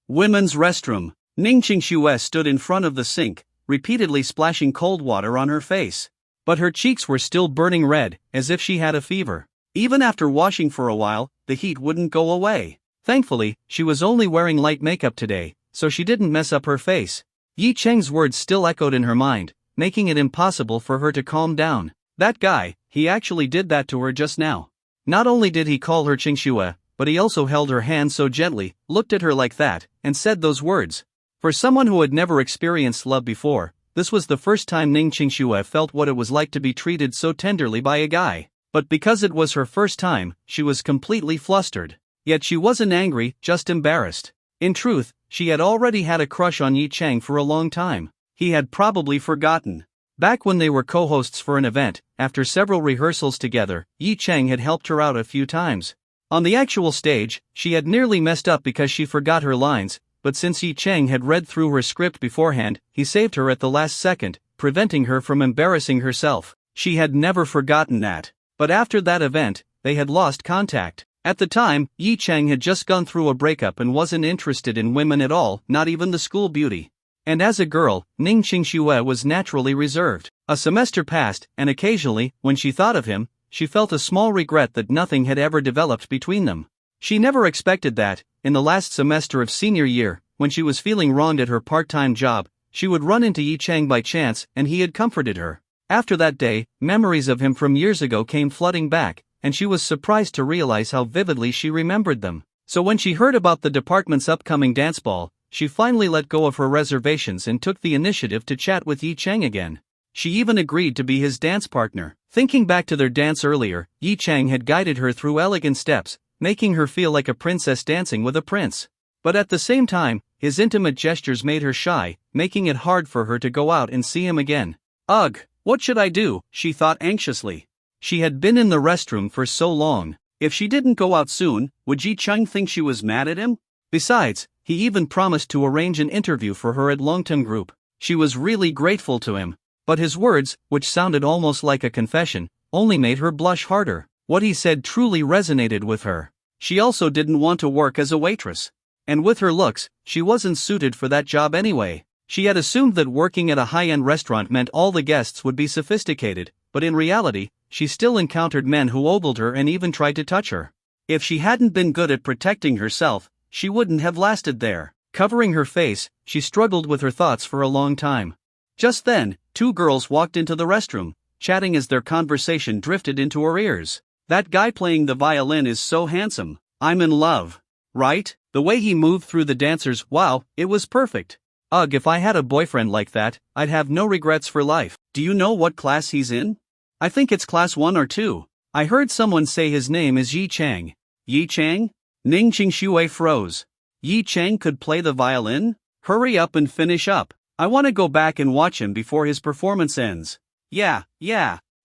Women's restroom. Ning Qingxue stood in front of the sink, repeatedly splashing cold water on her face. But her cheeks were still burning red, as if she had a fever. Even after washing for a while, the heat wouldn't go away. Thankfully, she was only wearing light makeup today, so she didn't mess up her face. Yi Chang's words still echoed in her mind, making it impossible for her to calm down. That guy, he actually did that to her just now. Not only did he call her Qingxue, but he also held her hand so gently, looked at her like that, and said those words. For someone who had never experienced love before, this was the first time Ning Qingxue felt what it was like to be treated so tenderly by a guy. But because it was her first time, she was completely flustered. Yet she wasn't angry, just embarrassed. In truth, she had already had a crush on Yi Chang for a long time. He had probably forgotten. Back when they were co-hosts for an event, after several rehearsals together, Yi Chang had helped her out a few times. On the actual stage, she had nearly messed up because she forgot her lines, but since Yi Chang had read through her script beforehand, he saved her at the last second, preventing her from embarrassing herself. She had never forgotten that. But after that event, they had lost contact. At the time, Yi Chang had just gone through a breakup and wasn't interested in women at all, not even the school beauty. And as a girl, Ning Qingxue was naturally reserved. A semester passed, and occasionally, when she thought of him, she felt a small regret that nothing had ever developed between them. She never expected that, in the last semester of senior year, when she was feeling wronged at her part-time job, she would run into Yi Chang by chance, and he had comforted her. After that day, memories of him from years ago came flooding back, and she was surprised to realize how vividly she remembered them. So when she heard about the department's upcoming dance ball, she finally let go of her reservations and took the initiative to chat with Yi Chang again. She even agreed to be his dance partner. Thinking back to their dance earlier, Yi Chang had guided her through elegant steps, making her feel like a princess dancing with a prince. But at the same time, his intimate gestures made her shy, making it hard for her to go out and see him again. Ugh, what should I do? She thought anxiously. She had been in the restroom for so long. If she didn't go out soon, would Yi Chang think she was mad at him? Besides, he even promised to arrange an interview for her at Longton Group. She was really grateful to him. But his words, which sounded almost like a confession, only made her blush harder. What he said truly resonated with her. She also didn't want to work as a waitress. And with her looks, she wasn't suited for that job anyway. She had assumed that working at a high-end restaurant meant all the guests would be sophisticated, but in reality, she still encountered men who ogled her and even tried to touch her. If she hadn't been good at protecting herself, she wouldn't have lasted there. Covering her face, she struggled with her thoughts for a long time. Just then, two girls walked into the restroom, chatting as their conversation drifted into her ears. That guy playing the violin is so handsome. I'm in love. Right? The way he moved through the dancers, wow, it was perfect. Ugh, if I had a boyfriend like that, I'd have no regrets for life. Do you know what class he's in? I think it's class 1 or 2. I heard someone say his name is Yi Chang. Yi Chang? Ning Qingxue froze. Yi Chang could play the violin? Hurry up and finish up. I want to go back and watch him before his performance ends. Yeah.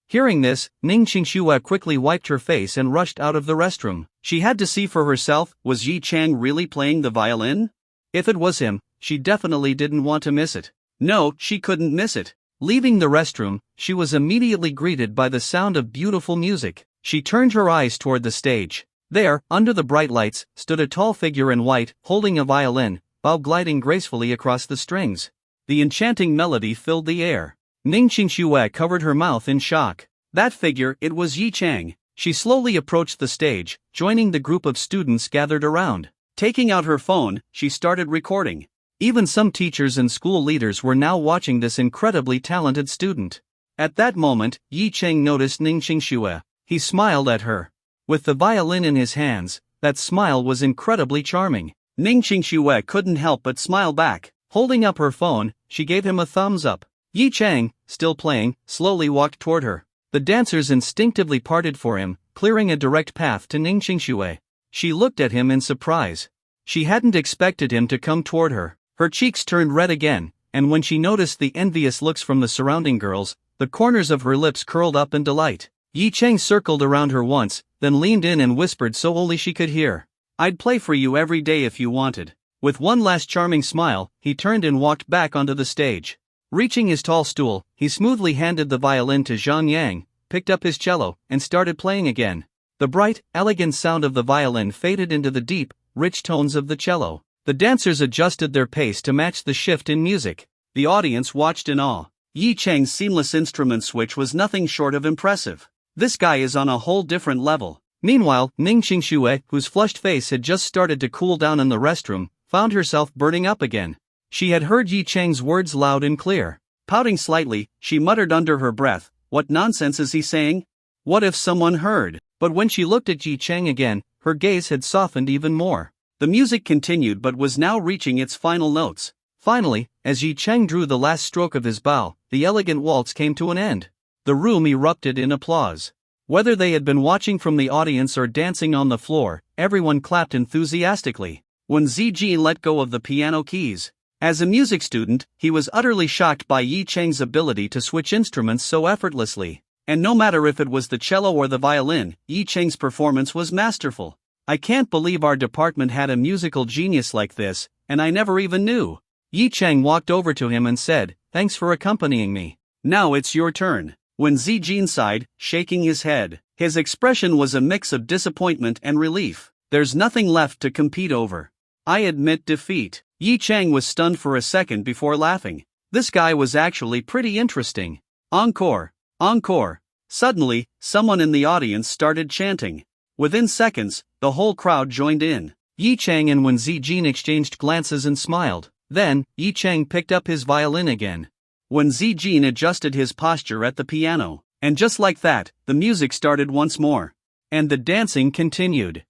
Hearing this, Ning Qingxue quickly wiped her face and rushed out of the restroom. She had to see for herself, was Yi Chang really playing the violin? If it was him, she definitely didn't want to miss it. No, she couldn't miss it. Leaving the restroom, she was immediately greeted by the sound of beautiful music. She turned her eyes toward the stage. There, under the bright lights, stood a tall figure in white, holding a violin, while gliding gracefully across the strings. The enchanting melody filled the air. Ning Qingxue covered her mouth in shock. That figure, it was Yi Chang. She slowly approached the stage, joining the group of students gathered around. Taking out her phone, she started recording. Even some teachers and school leaders were now watching this incredibly talented student. At that moment, Yi Chang noticed Ning Qingxue. He smiled at her. With the violin in his hands, that smile was incredibly charming. Ning Qingxue couldn't help but smile back. Holding up her phone, she gave him a thumbs up. Yi Chang, still playing, slowly walked toward her. The dancers instinctively parted for him, clearing a direct path to Ning Qingxue. She looked at him in surprise. She hadn't expected him to come toward her. Her cheeks turned red again, and when she noticed the envious looks from the surrounding girls, the corners of her lips curled up in delight. Yi Chang circled around her once, then leaned in and whispered so only she could hear. I'd play for you every day if you wanted. With one last charming smile, he turned and walked back onto the stage. Reaching his tall stool, he smoothly handed the violin to Zhang Yang, picked up his cello, and started playing again. The bright, elegant sound of the violin faded into the deep, rich tones of the cello. The dancers adjusted their pace to match the shift in music. The audience watched in awe. Yi Chang's seamless instrument switch was nothing short of impressive. This guy is on a whole different level. Meanwhile, Ning Qingxue, whose flushed face had just started to cool down in the restroom, found herself burning up again. She had heard Yi Chang's words loud and clear. Pouting slightly, she muttered under her breath, "What nonsense is he saying? What if someone heard?" But when she looked at Yi Chang again, her gaze had softened even more. The music continued but was now reaching its final notes. Finally, as Yi Chang drew the last stroke of his bow, the elegant waltz came to an end. The room erupted in applause. Whether they had been watching from the audience or dancing on the floor, everyone clapped enthusiastically. When Zijin let go of the piano keys. As a music student, he was utterly shocked by Yi Cheng's ability to switch instruments so effortlessly. And no matter if it was the cello or the violin, Yi Cheng's performance was masterful. I can't believe our department had a musical genius like this, and I never even knew. Yi Cheng walked over to him and said, "Thanks for accompanying me. Now it's your turn." When Zijin sighed, shaking his head, his expression was a mix of disappointment and relief. There's nothing left to compete over. I admit defeat. Yi Cheng was stunned for a second before laughing. This guy was actually pretty interesting. Encore! Encore! Suddenly, someone in the audience started chanting. Within seconds, the whole crowd joined in. Yi Cheng and Wen Zijin exchanged glances and smiled. Then, Yi Cheng picked up his violin again. Wen Zijin adjusted his posture at the piano, and just like that, the music started once more. And the dancing continued.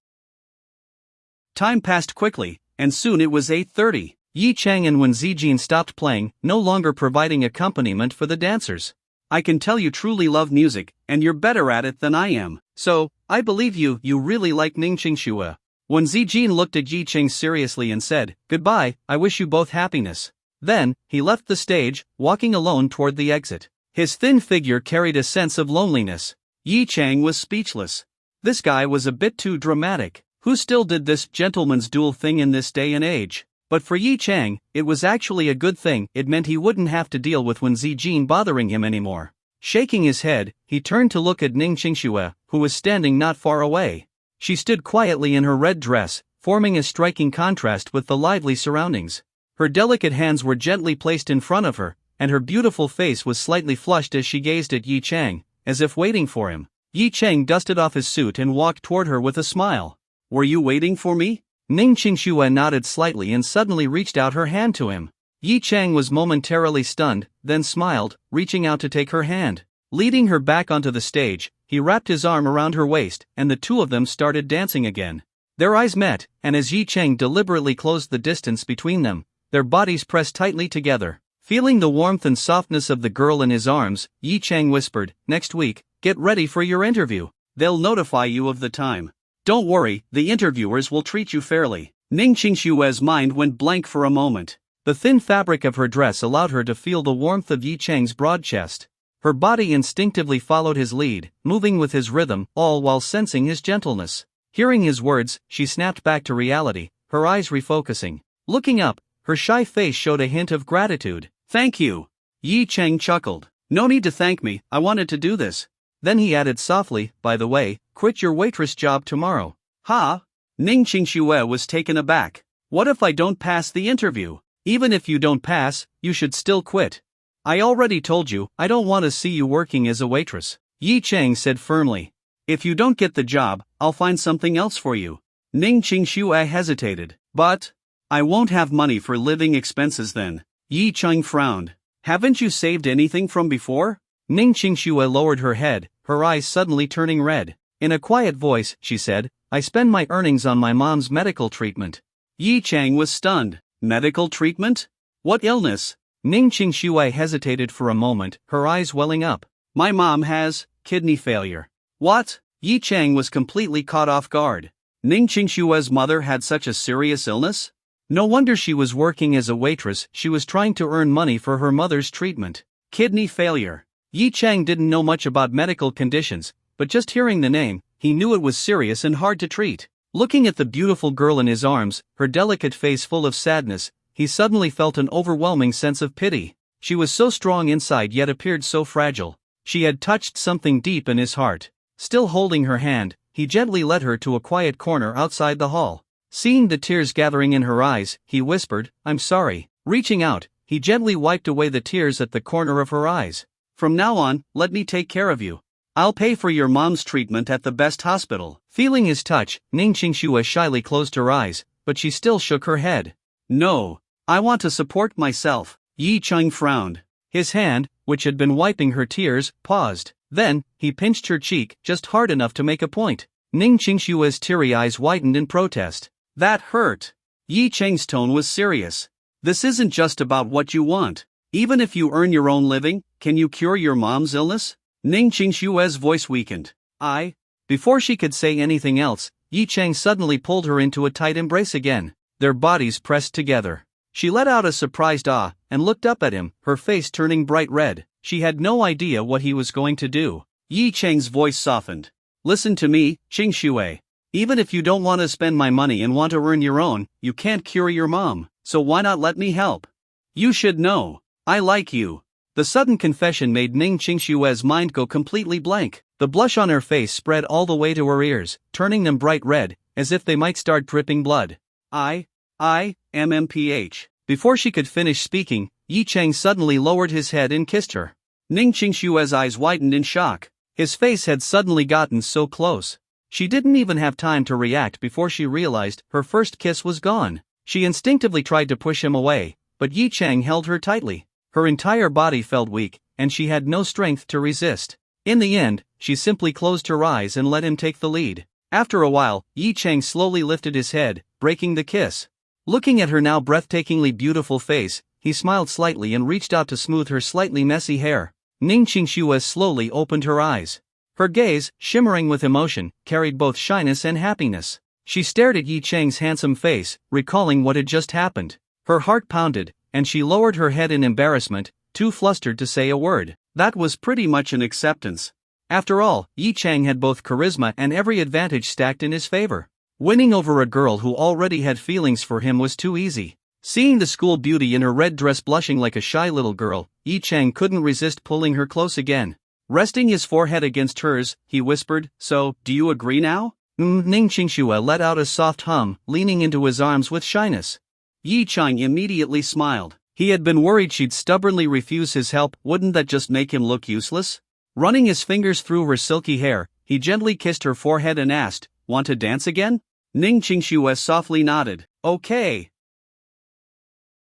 Time passed quickly, and soon it was 8:30. Yi Cheng and Wen Zijin stopped playing, no longer providing accompaniment for the dancers. I can tell you truly love music, and you're better at it than I am, so, I believe you really like Ningqing Shua. Wen Zijin looked at Yi Cheng seriously and said, "Goodbye, I wish you both happiness." Then, he left the stage, walking alone toward the exit. His thin figure carried a sense of loneliness. Yi Cheng was speechless. This guy was a bit too dramatic. Who still did this gentleman's duel thing in this day and age? But for Yi Cheng, it was actually a good thing. It meant he wouldn't have to deal with Wen Zijin bothering him anymore. Shaking his head, he turned to look at Ning Qingxue, who was standing not far away. She stood quietly in her red dress, forming a striking contrast with the lively surroundings. Her delicate hands were gently placed in front of her, and her beautiful face was slightly flushed as she gazed at Yi Cheng, as if waiting for him. Yi Cheng dusted off his suit and walked toward her with a smile. "Were you waiting for me?" Ning Qingxue nodded slightly and suddenly reached out her hand to him. Yi Cheng was momentarily stunned, then smiled, reaching out to take her hand. Leading her back onto the stage, he wrapped his arm around her waist, and the two of them started dancing again. Their eyes met, and as Yi Cheng deliberately closed the distance between them, their bodies pressed tightly together. Feeling the warmth and softness of the girl in his arms, Yi Cheng whispered, "Next week, get ready for your interview. They'll notify you of the time. Don't worry, the interviewers will treat you fairly." Ning Qingshue's mind went blank for a moment. The thin fabric of her dress allowed her to feel the warmth of Yi Cheng's broad chest. Her body instinctively followed his lead, moving with his rhythm, all while sensing his gentleness. Hearing his words, she snapped back to reality, her eyes refocusing. Looking up, her shy face showed a hint of gratitude. "Thank you." Yi Cheng chuckled. "No need to thank me, I wanted to do this." Then he added softly, "By the way, quit your waitress job tomorrow." "Huh?" Ning Qingxue was taken aback. "What if I don't pass the interview?" "Even if you don't pass, you should still quit. I already told you, I don't want to see you working as a waitress," Yi Cheng said firmly. "If you don't get the job, I'll find something else for you." Ning Qingxue hesitated. "But I won't have money for living expenses then." Yi Cheng frowned. "Haven't you saved anything from before?" Ning Qingxue lowered her head, her eyes suddenly turning red. In a quiet voice, she said, "I spend my earnings on my mom's medical treatment." Yi Cheng was stunned. "Medical treatment? What illness?" Ning Qingxue hesitated for a moment, her eyes welling up. "My mom has kidney failure." "What?" Yi Cheng was completely caught off guard. Ning Qingxue's mother had such a serious illness? No wonder she was working as a waitress, she was trying to earn money for her mother's treatment. Kidney failure. Yi Cheng didn't know much about medical conditions, but just hearing the name, he knew it was serious and hard to treat. Looking at the beautiful girl in his arms, her delicate face full of sadness, he suddenly felt an overwhelming sense of pity. She was so strong inside yet appeared so fragile. She had touched something deep in his heart. Still holding her hand, he gently led her to a quiet corner outside the hall. Seeing the tears gathering in her eyes, he whispered, "I'm sorry." Reaching out, he gently wiped away the tears at the corner of her eyes. "From now on, let me take care of you. I'll pay for your mom's treatment at the best hospital." Feeling his touch, Ning Qingxue shyly closed her eyes, but she still shook her head. "No, I want to support myself." Yi Cheng frowned. His hand, which had been wiping her tears, paused. Then, he pinched her cheek, just hard enough to make a point. Ning Qingxue's teary eyes widened in protest. "That hurt." Yi Cheng's tone was serious. "This isn't just about what you want. Even if you earn your own living, can you cure your mom's illness?" Ning Qingxue's voice weakened. I. Before she could say anything else, Yi Chang suddenly pulled her into a tight embrace again. Their bodies pressed together. She let out a surprised ah, and looked up at him, her face turning bright red. She had no idea what he was going to do. Yi Chang's voice softened. Listen to me, Qing Shui. Even if you don't want to spend my money and want to earn your own, you can't cure your mom, so why not let me help? You should know. I like you. The sudden confession made Ning Qingshue's mind go completely blank. The blush on her face spread all the way to her ears, turning them bright red, as if they might start dripping blood. MMPH. Before she could finish speaking, Yi Chang suddenly lowered his head and kissed her. Ning Qingshue's eyes widened in shock. His face had suddenly gotten so close. She didn't even have time to react before she realized her first kiss was gone. She instinctively tried to push him away, but Yi Chang held her tightly. Her entire body felt weak, and she had no strength to resist. In the end, she simply closed her eyes and let him take the lead. After a while, Yi Chang slowly lifted his head, breaking the kiss. Looking at her now breathtakingly beautiful face, he smiled slightly and reached out to smooth her slightly messy hair. Ning Qingshuo slowly opened her eyes. Her gaze, shimmering with emotion, carried both shyness and happiness. She stared at Yi Chang's handsome face, recalling what had just happened. Her heart pounded, and she lowered her head in embarrassment, too flustered to say a word. That was pretty much an acceptance. After all, Yi Chang had both charisma and every advantage stacked in his favor. Winning over a girl who already had feelings for him was too easy. Seeing the school beauty in her red dress blushing like a shy little girl, Yi Chang couldn't resist pulling her close again. Resting his forehead against hers, he whispered, "So, do you agree now?" Ning Qingshuo let out a soft hum, leaning into his arms with shyness. Yi Chang immediately smiled. He had been worried she'd stubbornly refuse his help. Wouldn't that just make him look useless? Running his fingers through her silky hair, he gently kissed her forehead and asked, "Want to dance again?" Ning Qingshuo softly nodded. "Okay."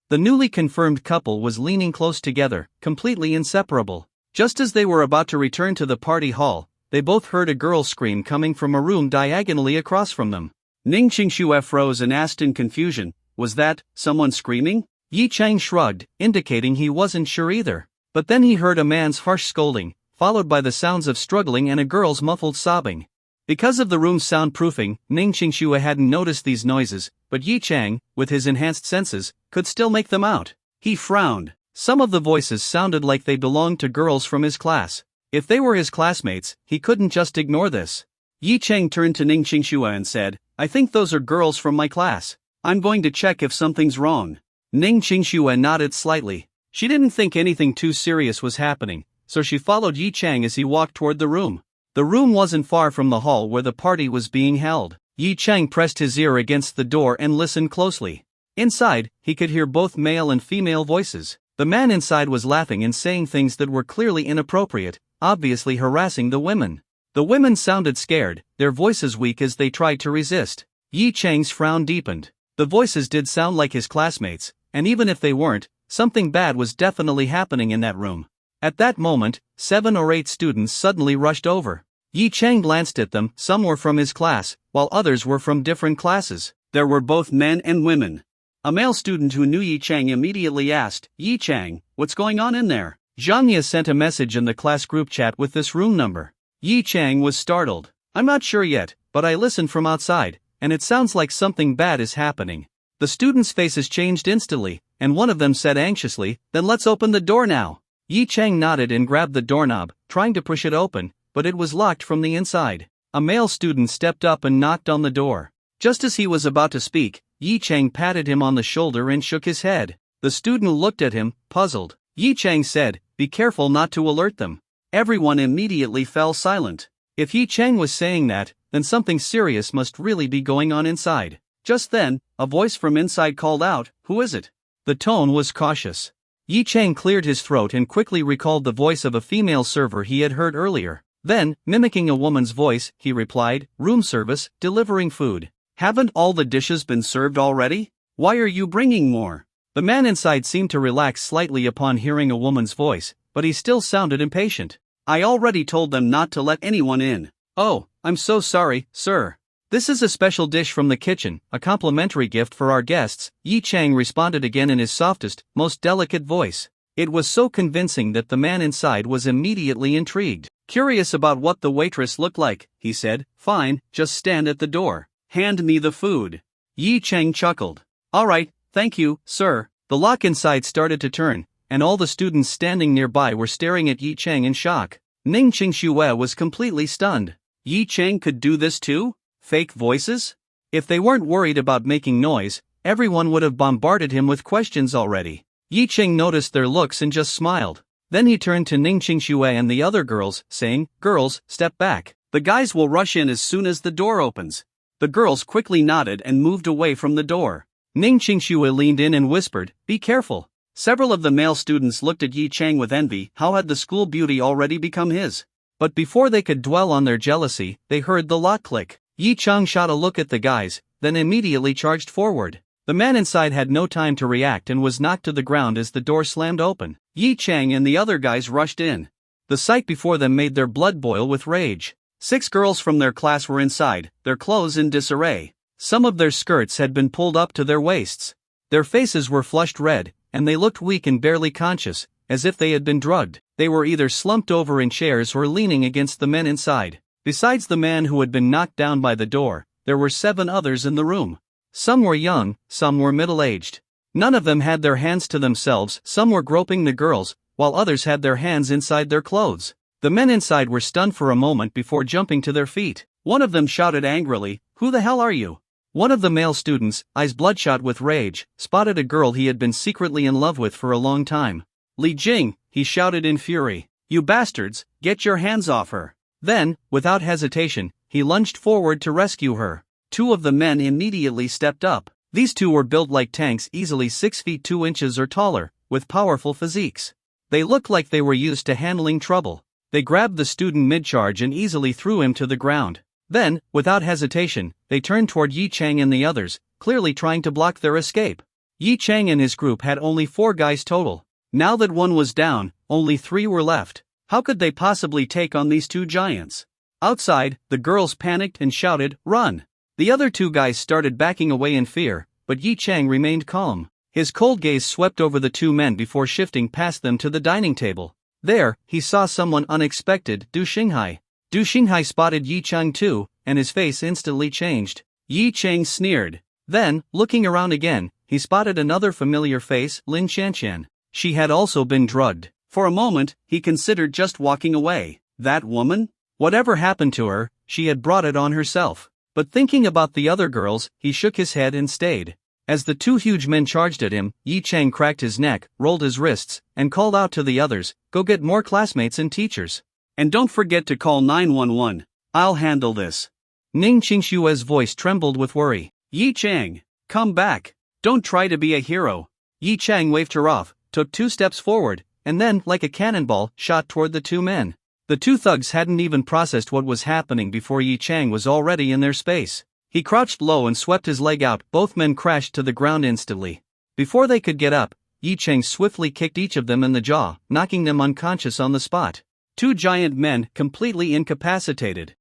The newly confirmed couple was leaning close together, completely inseparable. Just as they were about to return to the party hall, they both heard a girl scream coming from a room diagonally across from them. Ning Qingshuo froze and asked in confusion, "Was that someone screaming?" Yi Chang shrugged, indicating he wasn't sure either. But then he heard a man's harsh scolding, followed by the sounds of struggling and a girl's muffled sobbing. Because of the room's soundproofing, Ning Qingshuo hadn't noticed these noises, but Yi Chang, with his enhanced senses, could still make them out. He frowned. Some of the voices sounded like they belonged to girls from his class. If they were his classmates, he couldn't just ignore this. Yi Chang turned to Ning Qingshuo and said, "I think those are girls from my class. I'm going to check if something's wrong." Ning Qingshuo nodded slightly. She didn't think anything too serious was happening, so she followed Yi Chang as he walked toward the room. The room wasn't far from the hall where the party was being held. Yi Chang pressed his ear against the door and listened closely. Inside, he could hear both male and female voices. The man inside was laughing and saying things that were clearly inappropriate, obviously harassing the women. The women sounded scared, their voices weak as they tried to resist. Yi Chang's frown deepened. The voices did sound like his classmates, and even if they weren't, something bad was definitely happening in that room. At that moment, 7 or 8 students suddenly rushed over. Yi Chang glanced at them. Some were from his class, while others were from different classes. There were both men and women. A male student who knew Yi Chang immediately asked, "Yi Chang, what's going on in there?" Zhangya sent a message in the class group chat with this room number. Yi Chang was startled. "I'm not sure yet, but I listened from outside, and it sounds like something bad is happening." The students' faces changed instantly, and one of them said anxiously, "Then let's open the door now." Yi Chang nodded and grabbed the doorknob, trying to push it open, but it was locked from the inside. A male student stepped up and knocked on the door. Just as he was about to speak, Yi Chang patted him on the shoulder and shook his head. The student looked at him, puzzled. Yi Chang said, "Be careful not to alert them." Everyone immediately fell silent. If Yi Chang was saying that, then something serious must really be going on inside. Just then, a voice from inside called out, "Who is it?" The tone was cautious. Yi Chang cleared his throat and quickly recalled the voice of a female server he had heard earlier. Then, mimicking a woman's voice, he replied, "Room service, delivering food. Haven't all the dishes been served already? Why are you bringing more?" The man inside seemed to relax slightly upon hearing a woman's voice, but he still sounded impatient. "I already told them not to let anyone in." "Oh, I'm so sorry, sir. This is a special dish from the kitchen, a complimentary gift for our guests," Yi Chang responded again in his softest, most delicate voice. It was so convincing that the man inside was immediately intrigued. Curious about what the waitress looked like, he said, "Fine, just stand at the door. Hand me the food." Yi Chang chuckled. "Alright, thank you, sir." The lock inside started to turn, and all the students standing nearby were staring at Yi Chang in shock. Ning Qingxue was completely stunned. Yi Chang could do this too? Fake voices? If they weren't worried about making noise, everyone would have bombarded him with questions already. Yi Chang noticed their looks and just smiled. Then he turned to Ning Qingxue and the other girls, saying, "Girls, step back. The guys will rush in as soon as the door opens." The girls quickly nodded and moved away from the door. Ning Qingxue leaned in and whispered, "Be careful." Several of the male students looked at Yi Chang with envy. How had the school beauty already become his? But before they could dwell on their jealousy, they heard the lock click. Yi Chang shot a look at the guys, then immediately charged forward. The man inside had no time to react and was knocked to the ground as the door slammed open. Yi Chang and the other guys rushed in. The sight before them made their blood boil with rage. 6 girls from their class were inside, their clothes in disarray. Some of their skirts had been pulled up to their waists. Their faces were flushed red, and they looked weak and barely conscious, as if they had been drugged. They were either slumped over in chairs or leaning against the men inside. Besides the man who had been knocked down by the door, there were 7 others in the room. Some were young, some were middle-aged. None of them had their hands to themselves, some were groping the girls, while others had their hands inside their clothes. The men inside were stunned for a moment before jumping to their feet. One of them shouted angrily, "Who the hell are you?" One of the male students, eyes bloodshot with rage, spotted a girl he had been secretly in love with for a long time. "Li Jing," he shouted in fury. "You bastards, get your hands off her." Then, without hesitation, he lunged forward to rescue her. 2 of the men immediately stepped up. These 2 were built like tanks, easily 6 feet 2 inches or taller, with powerful physiques. They looked like they were used to handling trouble. They grabbed the student mid-charge and easily threw him to the ground. Then, without hesitation, they turned toward Yi Chang and the others, clearly trying to block their escape. Yi Chang and his group had only 4 guys total. Now that one was down, only 3 were left. How could they possibly take on these 2 giants? Outside, the girls panicked and shouted, "Run!" The other 2 guys started backing away in fear, but Yi Chang remained calm. His cold gaze swept over the 2 men before shifting past them to the dining table. There, he saw someone unexpected, Du Xinghai. Du Xinghai spotted Yi Chang too, and his face instantly changed. Yi Chang sneered. Then, looking around again, he spotted another familiar face, Lin Qianqian. She had also been drugged. For a moment, he considered just walking away. That woman? Whatever happened to her, she had brought it on herself. But thinking about the other girls, he shook his head and stayed. As the 2 huge men charged at him, Yi Chang cracked his neck, rolled his wrists, and called out to the others, "Go get more classmates and teachers. And don't forget to call 911. I'll handle this." Ning Qingxue's voice trembled with worry. "Yi Chang, come back. Don't try to be a hero." Yi Chang waved her off, took 2 steps forward, and then, like a cannonball, shot toward the 2 men. The 2 thugs hadn't even processed what was happening before Yi Chang was already in their space. He crouched low and swept his leg out. Both men crashed to the ground instantly. Before they could get up, Yi Chang swiftly kicked each of them in the jaw, knocking them unconscious on the spot. 2 giant men, completely incapacitated.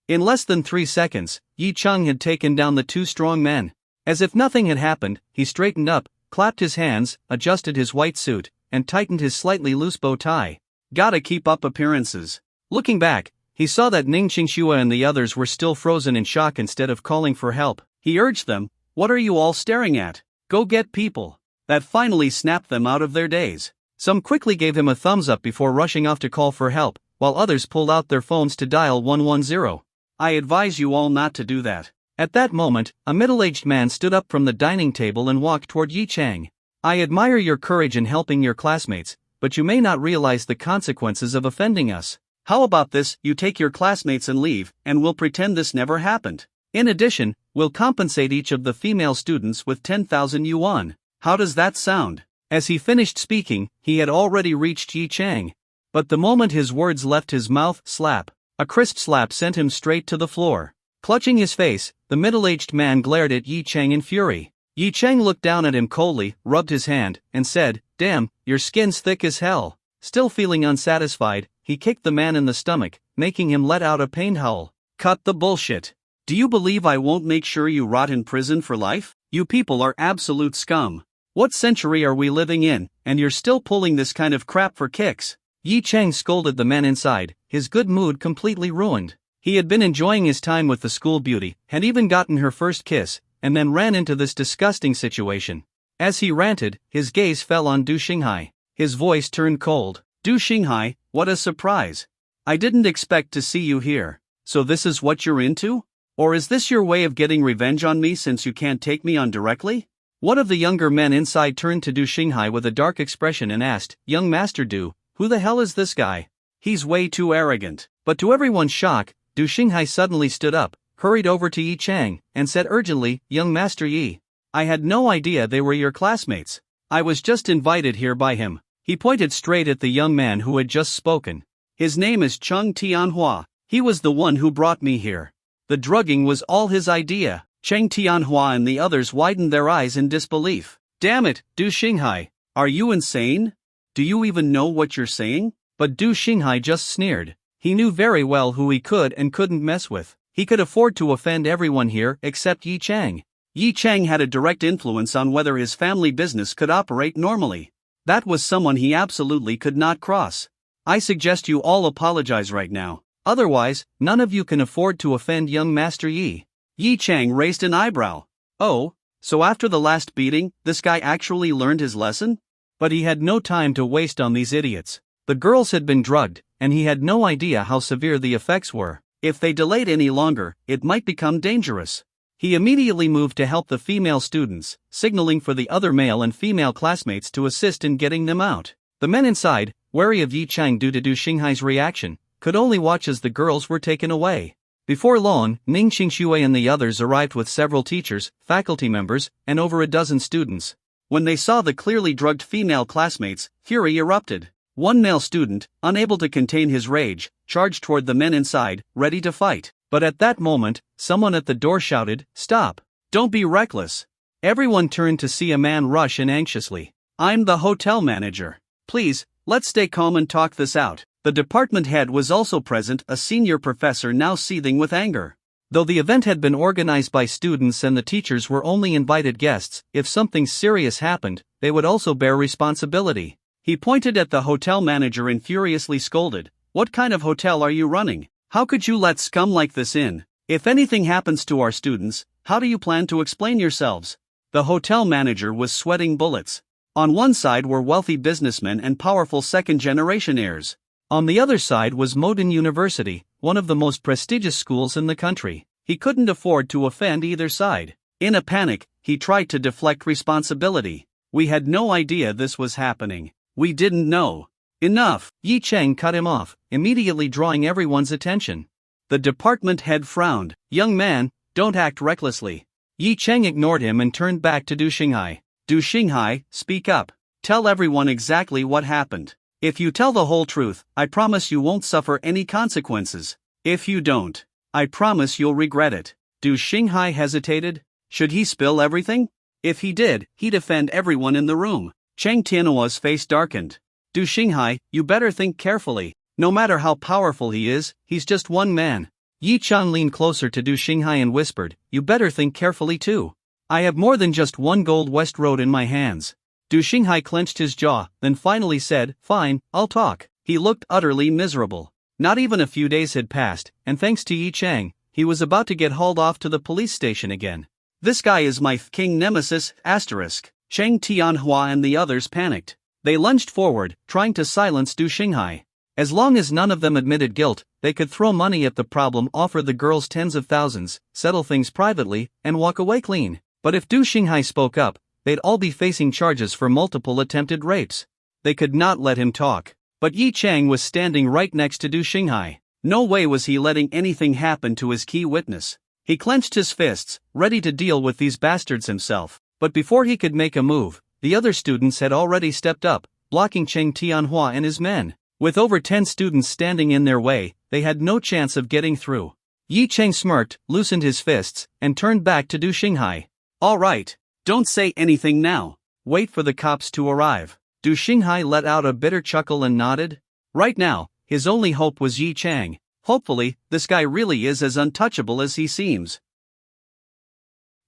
In less than 3 seconds, Yi Chang had taken down the 2 strong men. As if nothing had happened, he straightened up, clapped his hands, adjusted his white suit, and tightened his slightly loose bow tie. Gotta keep up appearances. Looking back, he saw that Ning Qingxue and the others were still frozen in shock. Instead of calling for help, he urged them, "What are you all staring at? Go get people." That finally snapped them out of their daze. Some quickly gave him a thumbs up before rushing off to call for help, while others pulled out their phones to dial 110. "I advise you all not to do that." At that moment, a middle-aged man stood up from the dining table and walked toward Yi Chang. "I admire your courage in helping your classmates, but you may not realize the consequences of offending us. How about this, you take your classmates and leave, and we'll pretend this never happened. In addition, we'll compensate each of the female students with 10,000 yuan. How does that sound?" As he finished speaking, he had already reached Yi Chang. But the moment his words left his mouth, slap. A crisp slap sent him straight to the floor. Clutching his face, the middle-aged man glared at Yi Chang in fury. Yi Chang looked down at him coldly, rubbed his hand, and said, "Damn, your skin's thick as hell." Still feeling unsatisfied, he kicked the man in the stomach, making him let out a pained howl. "Cut the bullshit. Do you believe I won't make sure you rot in prison for life? You people are absolute scum. What century are we living in, and you're still pulling this kind of crap for kicks?" Yi Chang scolded the men inside, his good mood completely ruined. He had been enjoying his time with the school beauty, had even gotten her first kiss, and then ran into this disgusting situation. As he ranted, his gaze fell on Du Xinghai. His voice turned cold. Du Xinghai, what a surprise. I didn't expect to see you here. So this is what you're into? Or is this your way of getting revenge on me since you can't take me on directly? One of the younger men inside turned to Du Xinghai with a dark expression and asked, Young Master Du, who the hell is this guy? He's way too arrogant. But to everyone's shock, Du Xinghai suddenly stood up, hurried over to Yi Chang, and said urgently, Young Master Yi, I had no idea they were your classmates. I was just invited here by him. He pointed straight at the young man who had just spoken. His name is Chung Tianhua. He was the one who brought me here. The drugging was all his idea. Cheng Tianhua and the others widened their eyes in disbelief. Damn it, Du Xinghai, are you insane? Do you even know what you're saying? But Du Xinghai just sneered. He knew very well who he could and couldn't mess with. He could afford to offend everyone here except Yi Chang. Yi Chang had a direct influence on whether his family business could operate normally. That was someone he absolutely could not cross. I suggest you all apologize right now. Otherwise, none of you can afford to offend young Master Yi. Yi Chang raised an eyebrow. Oh, so after the last beating, this guy actually learned his lesson? But he had no time to waste on these idiots. The girls had been drugged, and he had no idea how severe the effects were. If they delayed any longer, it might become dangerous. He immediately moved to help the female students, signaling for the other male and female classmates to assist in getting them out. The men inside, wary of Yi Chang due to Du Xinghai's reaction, could only watch as the girls were taken away. Before long, Ning Xingxue and the others arrived with several teachers, faculty members, and over a dozen students. When they saw the clearly drugged female classmates, fury erupted. One male student, unable to contain his rage, charged toward the men inside, ready to fight. But at that moment, someone at the door shouted, Stop! Don't be reckless! Everyone turned to see a man rush in anxiously. I'm the hotel manager. Please, let's stay calm and talk this out. The department head was also present, a senior professor now seething with anger. Though the event had been organized by students and the teachers were only invited guests, if something serious happened, they would also bear responsibility. He pointed at the hotel manager and furiously scolded, What kind of hotel are you running? How could you let scum like this in? If anything happens to our students, how do you plan to explain yourselves? The hotel manager was sweating bullets. On one side were wealthy businessmen and powerful second-generation heirs. On the other side was Modern University, one of the most prestigious schools in the country. He couldn't afford to offend either side. In a panic, he tried to deflect responsibility. We had no idea this was happening. We didn't know. Enough! Yi Chang cut him off, immediately drawing everyone's attention. The department head frowned. Young man, don't act recklessly. Yi Chang ignored him and turned back to Du Xinghai. Du Xinghai, speak up. Tell everyone exactly what happened. If you tell the whole truth, I promise you won't suffer any consequences. If you don't, I promise you'll regret it. Du Xinghai hesitated. Should he spill everything? If he did, he'd offend everyone in the room. Cheng Tianhua's face darkened. Du Xinghai, you better think carefully. No matter how powerful he is, he's just one man. Yi Chang leaned closer to Du Xinghai and whispered, You better think carefully too. I have more than just one Gold West Road in my hands. Du Xinghai clenched his jaw, then finally said, Fine, I'll talk. He looked utterly miserable. Not even a few days had passed, and thanks to Yi Chang, he was about to get hauled off to the police station again. This guy is my king nemesis, asterisk. Cheng Tianhua and the others panicked. They lunged forward, trying to silence Du Xinghai. As long as none of them admitted guilt, they could throw money at the problem, offer the girls tens of thousands, settle things privately, and walk away clean. But if Du Xinghai spoke up, they'd all be facing charges for multiple attempted rapes. They could not let him talk. But Yi Chang was standing right next to Du Xinghai. No way was he letting anything happen to his key witness. He clenched his fists, ready to deal with these bastards himself. But before he could make a move, the other students had already stepped up, blocking Cheng Tianhua and his men. With over 10 students standing in their way, they had no chance of getting through. Yi Chang smirked, loosened his fists, and turned back to Du Xinghai. All right, don't say anything now. Wait for the cops to arrive. Du Xinghai let out a bitter chuckle and nodded. Right now, his only hope was Yi Chang. Hopefully, this guy really is as untouchable as he seems.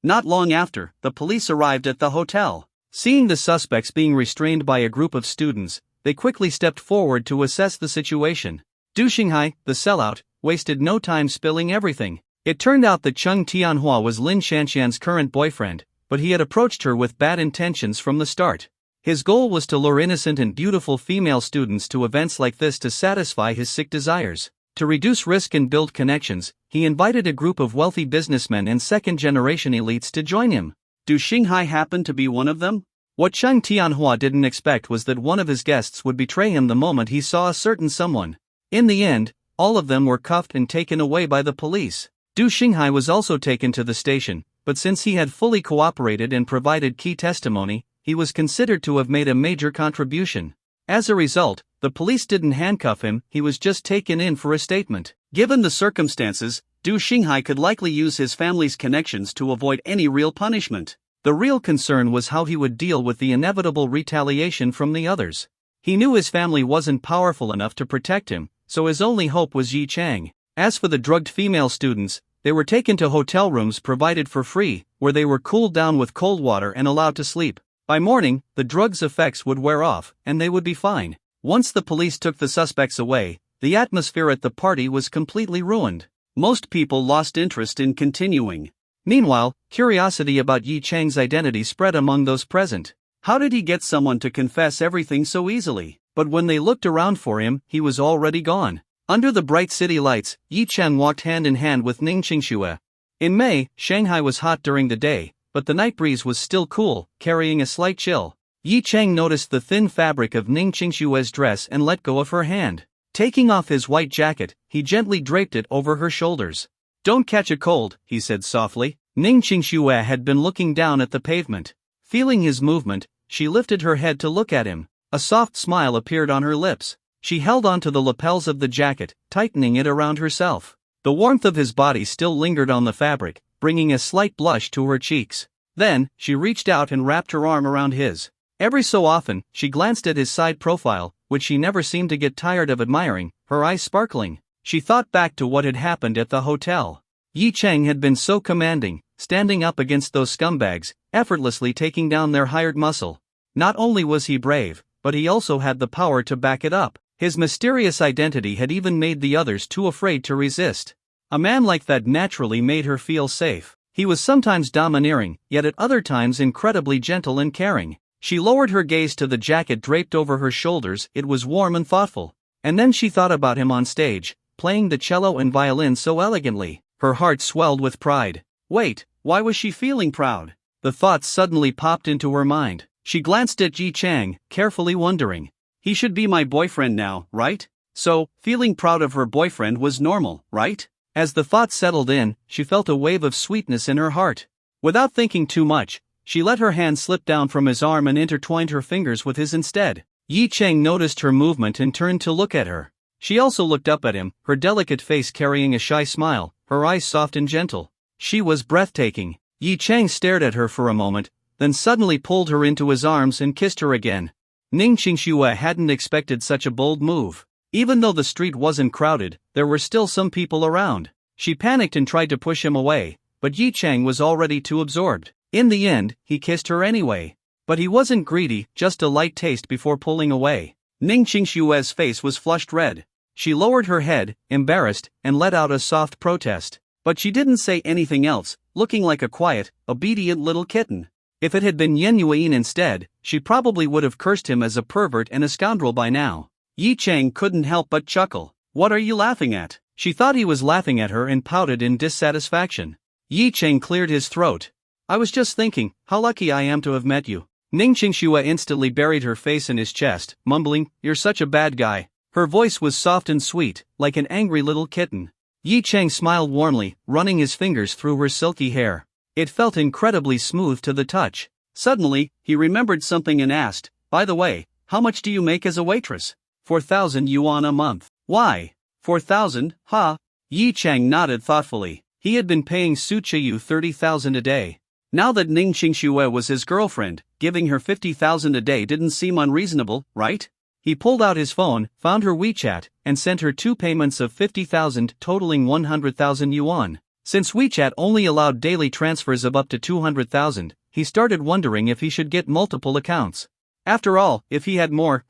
Not long after, the police arrived at the hotel. Seeing the suspects being restrained by a group of students, they quickly stepped forward to assess the situation. Du Xinghai, the sellout, wasted no time spilling everything. It turned out that Chung Tianhua was Lin Shanxian's current boyfriend, but he had approached her with bad intentions from the start. His goal was to lure innocent and beautiful female students to events like this to satisfy his sick desires. To reduce risk and build connections, he invited a group of wealthy businessmen and second-generation elites to join him. Du Xinghai happened to be one of them? What Chung Tianhua didn't expect was that one of his guests would betray him the moment he saw a certain someone. In the end, all of them were cuffed and taken away by the police. Du Xinghai was also taken to the station, but since he had fully cooperated and provided key testimony, he was considered to have made a major contribution. As a result, the police didn't handcuff him, he was just taken in for a statement. Given the circumstances, Du Xinghai could likely use his family's connections to avoid any real punishment. The real concern was how he would deal with the inevitable retaliation from the others. He knew his family wasn't powerful enough to protect him, so his only hope was Yi Chang. As for the drugged female students, they were taken to hotel rooms provided for free, where they were cooled down with cold water and allowed to sleep. By morning, the drug's effects would wear off, and they would be fine. Once the police took the suspects away, the atmosphere at the party was completely ruined. Most people lost interest in continuing. Meanwhile, curiosity about Yi Chang's identity spread among those present. How did he get someone to confess everything so easily? But when they looked around for him, he was already gone. Under the bright city lights, Yi Chang walked hand in hand with Ning Qingxue. In May, Shanghai was hot during the day, but the night breeze was still cool, carrying a slight chill. Yi Chang noticed the thin fabric of Ning Qingxue's dress and let go of her hand. Taking off his white jacket, he gently draped it over her shoulders. "Don't catch a cold," he said softly. Ning Qingxue had been looking down at the pavement. Feeling his movement, she lifted her head to look at him. A soft smile appeared on her lips. She held onto the lapels of the jacket, tightening it around herself. The warmth of his body still lingered on the fabric, bringing a slight blush to her cheeks. Then, she reached out and wrapped her arm around his. Every so often, she glanced at his side profile, which she never seemed to get tired of admiring, her eyes sparkling. She thought back to what had happened at the hotel. Yi Chang had been so commanding, standing up against those scumbags, effortlessly taking down their hired muscle. Not only was he brave, but he also had the power to back it up. His mysterious identity had even made the others too afraid to resist. A man like that naturally made her feel safe. He was sometimes domineering, yet at other times incredibly gentle and caring. She lowered her gaze to the jacket draped over her shoulders, it was warm and thoughtful. And then she thought about him on stage, playing the cello and violin so elegantly. Her heart swelled with pride. Wait, why was she feeling proud? The thought suddenly popped into her mind. She glanced at Yi Chang, carefully wondering. He should be my boyfriend now, right? So, feeling proud of her boyfriend was normal, right? As the thought settled in, she felt a wave of sweetness in her heart. Without thinking too much, she let her hand slip down from his arm and intertwined her fingers with his instead. Yi Chang noticed her movement and turned to look at her. She also looked up at him, her delicate face carrying a shy smile, her eyes soft and gentle. She was breathtaking. Yi Chang stared at her for a moment, then suddenly pulled her into his arms and kissed her again. Ning Qingxue hadn't expected such a bold move. Even though the street wasn't crowded, there were still some people around. She panicked and tried to push him away, but Yi Chang was already too absorbed. In the end, he kissed her anyway. But he wasn't greedy, just a light taste before pulling away. Ning Qingxue's face was flushed red. She lowered her head, embarrassed, and let out a soft protest. But she didn't say anything else, looking like a quiet, obedient little kitten. If it had been Yen Yuan instead, she probably would have cursed him as a pervert and a scoundrel by now. Yi Chang couldn't help but chuckle. "What are you laughing at?" She thought he was laughing at her and pouted in dissatisfaction. Yi Chang cleared his throat. "I was just thinking, how lucky I am to have met you." Ning Qingxue instantly buried her face in his chest, mumbling, "You're such a bad guy." Her voice was soft and sweet, like an angry little kitten. Yi Chang smiled warmly, running his fingers through her silky hair. It felt incredibly smooth to the touch. Suddenly, he remembered something and asked, "By the way, how much do you make as a waitress?" 4,000 yuan a month. "Why? 4,000, huh?" Yi Chang nodded thoughtfully. He had been paying Su Chiyu 30,000 a day. Now that Ning Qingxue was his girlfriend, giving her 50,000 a day didn't seem unreasonable, right? He pulled out his phone, found her WeChat, and sent her 2 payments of 50,000 totaling 100,000 yuan. Since WeChat only allowed daily transfers of up to 200,000, he started wondering if he should get multiple accounts. After all, if he had more,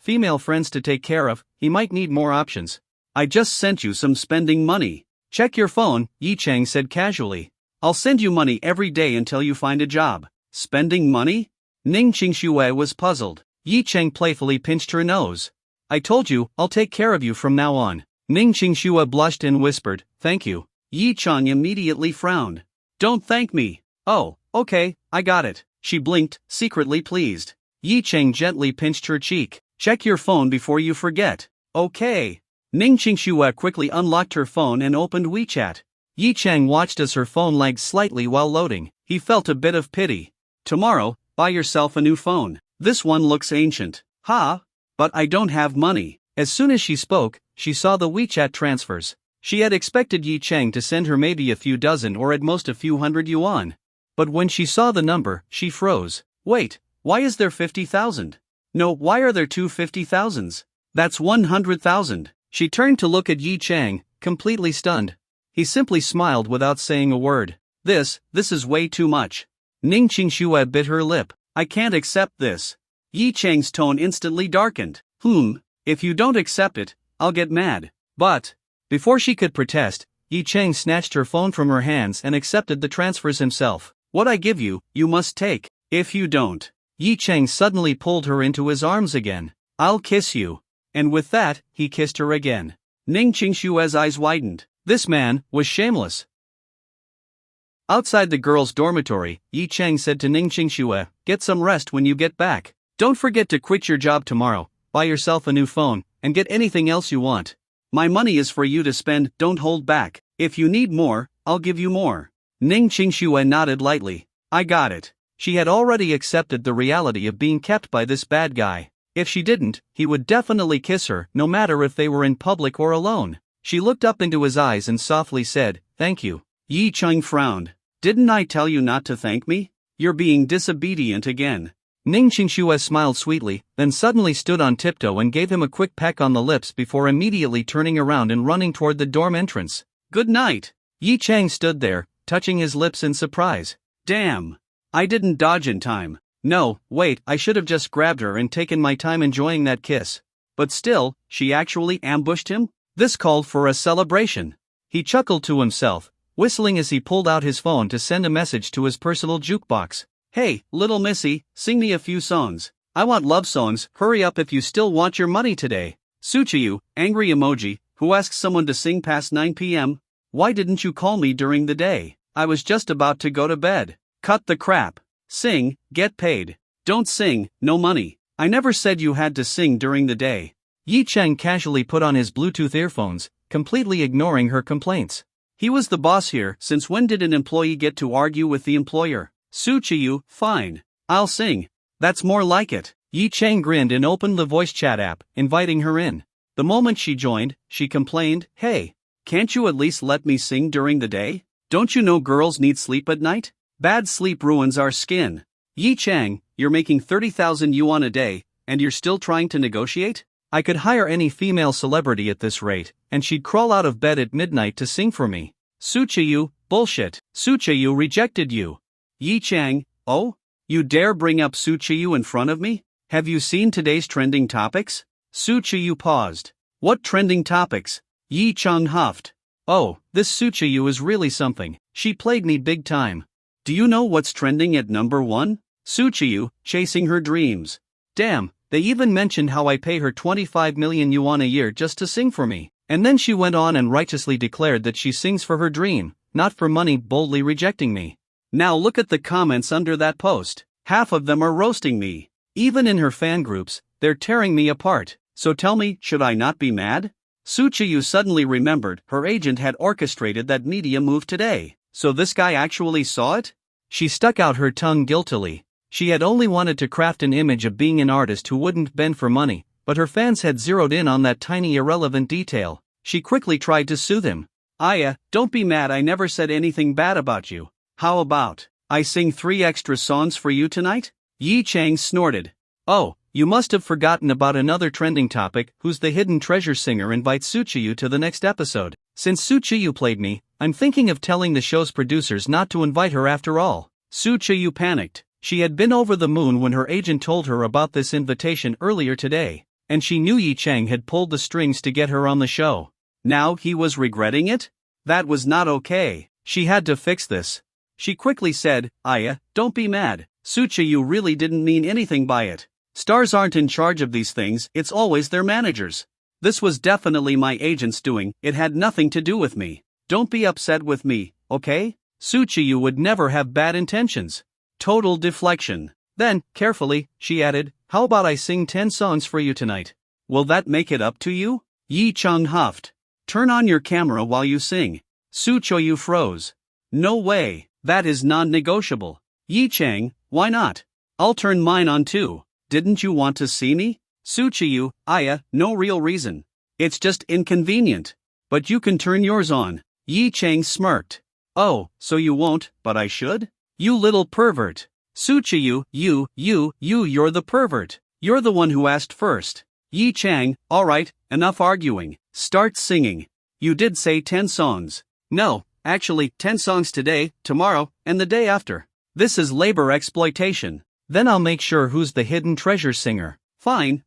female friends to take care of, he might need more options. I just sent you some spending money. Check your phone, Yi Chang said casually. I'll send you money every day until you find a job. Spending money? Ning Qingxue was puzzled. Yi Chang playfully pinched her nose. I told you, I'll take care of you from now on. Ning Qingxue blushed and whispered, thank you. Yi Chang immediately frowned. Don't thank me. Oh, okay, I got it. She blinked, secretly pleased. Yi Chang gently pinched her cheek. Check your phone before you forget. Okay. Ning Qingxue quickly unlocked her phone and opened WeChat. Yi Chang watched as her phone lagged slightly while loading. He felt a bit of pity. Tomorrow, buy yourself a new phone. This one looks ancient. Ha! But I don't have money. As soon as she spoke, she saw the WeChat transfers. She had expected Yi Chang to send her maybe a few dozen or at most a few hundred yuan. But when she saw the number, she froze. Wait, why is there 50,000? No, why are there two 50,000s? That's 100,000. She turned to look at Yi Chang, completely stunned. He simply smiled without saying a word. This is way too much. Ning Qingxue bit her lip. I can't accept this. Yi Chang's tone instantly darkened. If you don't accept it, I'll get mad. But, before she could protest, Yi Chang snatched her phone from her hands and accepted the transfers himself. What I give you, you must take. If you don't. Yi Chang suddenly pulled her into his arms again. I'll kiss you. And with that, he kissed her again. Ning Qingxue's eyes widened. This man was shameless. Outside the girls' dormitory, Yi Chang said to Ning Qingxue, get some rest when you get back. Don't forget to quit your job tomorrow, buy yourself a new phone, and get anything else you want. My money is for you to spend, don't hold back. If you need more, I'll give you more. Ning Qingxue nodded lightly. I got it. She had already accepted the reality of being kept by this bad guy. If she didn't, he would definitely kiss her, no matter if they were in public or alone. She looked up into his eyes and softly said, thank you. Yi Chang frowned. Didn't I tell you not to thank me? You're being disobedient again. Ning Qingxue smiled sweetly, then suddenly stood on tiptoe and gave him a quick peck on the lips before immediately turning around and running toward the dorm entrance. Good night. Yi Chang stood there, touching his lips in surprise. Damn. I didn't dodge in time. No, wait, I should have just grabbed her and taken my time enjoying that kiss. But still, she actually ambushed him? This called for a celebration. He chuckled to himself, whistling as he pulled out his phone to send a message to his personal jukebox. Hey, little missy, sing me a few songs. I want love songs, hurry up if you still want your money today. Suchiyu, angry emoji, who asks someone to sing past 9 p.m.? Why didn't you call me during the day? I was just about to go to bed. Cut the crap. Sing, get paid. Don't sing, no money. I never said you had to sing during the day. Yi Chang casually put on his Bluetooth earphones, completely ignoring her complaints. He was the boss here, since when did an employee get to argue with the employer? Suchiyu, fine. I'll sing. That's more like it. Yi Chang grinned and opened the voice chat app, inviting her in. The moment she joined, she complained, hey, can't you at least let me sing during the day? Don't you know girls need sleep at night? Bad sleep ruins our skin. Yi Chang, you're making 30,000 yuan a day, and you're still trying to negotiate? I could hire any female celebrity at this rate, and she'd crawl out of bed at midnight to sing for me. Suchiyu, bullshit. Suchiyu rejected you. Yi Chang, oh? You dare bring up Suchiyu in front of me? Have you seen today's trending topics? Suchiyu paused. What trending topics? Yi Chang huffed. Oh, this Suchiyu is really something. She played me big time. Do you know what's trending at number 1? Suchiyu, chasing her dreams. Damn, they even mentioned how I pay her 25 million yuan a year just to sing for me. And then she went on and righteously declared that she sings for her dream, not for money, boldly rejecting me. Now look at the comments under that post. Half of them are roasting me. Even in her fan groups, they're tearing me apart. So tell me, should I not be mad? Suchiyu suddenly remembered her agent had orchestrated that media move today. So this guy actually saw it? She stuck out her tongue guiltily. She had only wanted to craft an image of being an artist who wouldn't bend for money, but her fans had zeroed in on that tiny irrelevant detail. She quickly tried to soothe him. Aya, don't be mad, I never said anything bad about you. How about I sing 3 extra songs for you tonight? Yi Chang snorted. Oh, you must have forgotten about another trending topic. Who's the hidden treasure singer invites Suchiyu to the next episode. Since Suchiyu played me, I'm thinking of telling the show's producers not to invite her after all. Suchiyu panicked. She had been over the moon when her agent told her about this invitation earlier today. and she knew Yi Chang had pulled the strings to get her on the show. Now he was regretting it? That was not okay. She had to fix this. She quickly said, "Aya, don't be mad. Suchayu really didn't mean anything by it. Stars aren't in charge of these things, it's always their managers. This was definitely my agent's doing, it had nothing to do with me. Don't be upset with me, okay? Suchayu would never have bad intentions." Total deflection. Then, carefully, she added, "How about I sing 10 songs for you tonight? Will that make it up to you?" Yi Chang huffed. "Turn on your camera while you sing." Suchayu froze. "No way, that is non-negotiable." Yi Chang, "Why not? I'll turn mine on too. Didn't you want to see me?" Suchayu, "Aya, no real reason. It's just inconvenient. But you can turn yours on." Yi Chang smirked. "Oh, so you won't, but I should? You little pervert." Suchayu, you're the pervert. You're the one who asked first." Yi Chang, "Alright, enough arguing. Start singing. You did say 10 songs. No, actually, 10 songs today, tomorrow, and the day after. This is labor exploitation. Then I'll make sure who's the hidden treasure singer." Fine.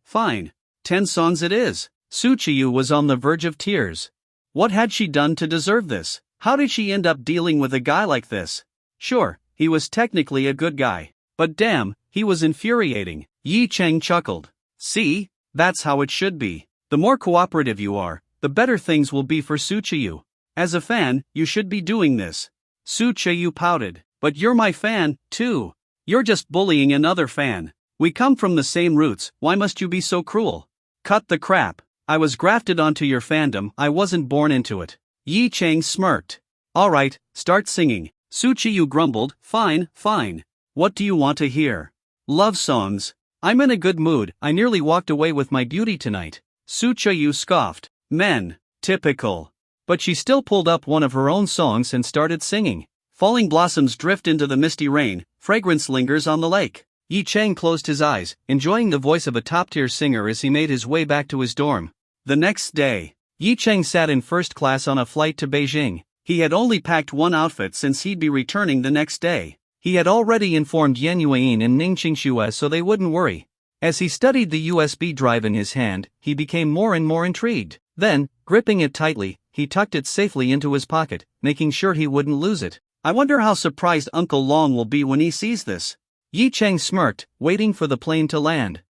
10 songs it is." Suchayu was on the verge of tears. What had she done to deserve this? How did she end up dealing with a guy like this? Sure, he was technically a good guy. But damn, he was infuriating. Yi Chang chuckled. "See? That's how it should be. The more cooperative you are, the better things will be for Suchayu. As a fan, you should be doing this." Suchayu pouted. "But you're my fan, too. You're just bullying another fan. We come from the same roots, why must you be so cruel?" "Cut the crap. I was grafted onto your fandom, I wasn't born into it." Yi Chang smirked. "Alright, start singing." Suchayu grumbled, Fine. What do you want to hear?" "Love songs. I'm in a good mood, I nearly walked away with my beauty tonight." Suchayu scoffed. "Men. Typical." But she still pulled up one of her own songs and started singing. Falling blossoms drift into the misty rain, fragrance lingers on the lake. Yi Chang closed his eyes, enjoying the voice of a top-tier singer as he made his way back to his dorm. The next day, Yi Chang sat in first class on a flight to Beijing. He had only packed one outfit since he'd be returning the next day. He had already informed Yan Yuan and Ning Qingxue so they wouldn't worry. As he studied the USB drive in his hand, he became more and more intrigued. Then, gripping it tightly, he tucked it safely into his pocket, making sure he wouldn't lose it. "I wonder how surprised Uncle Long will be when he sees this." Yi Chang smirked, waiting for the plane to land.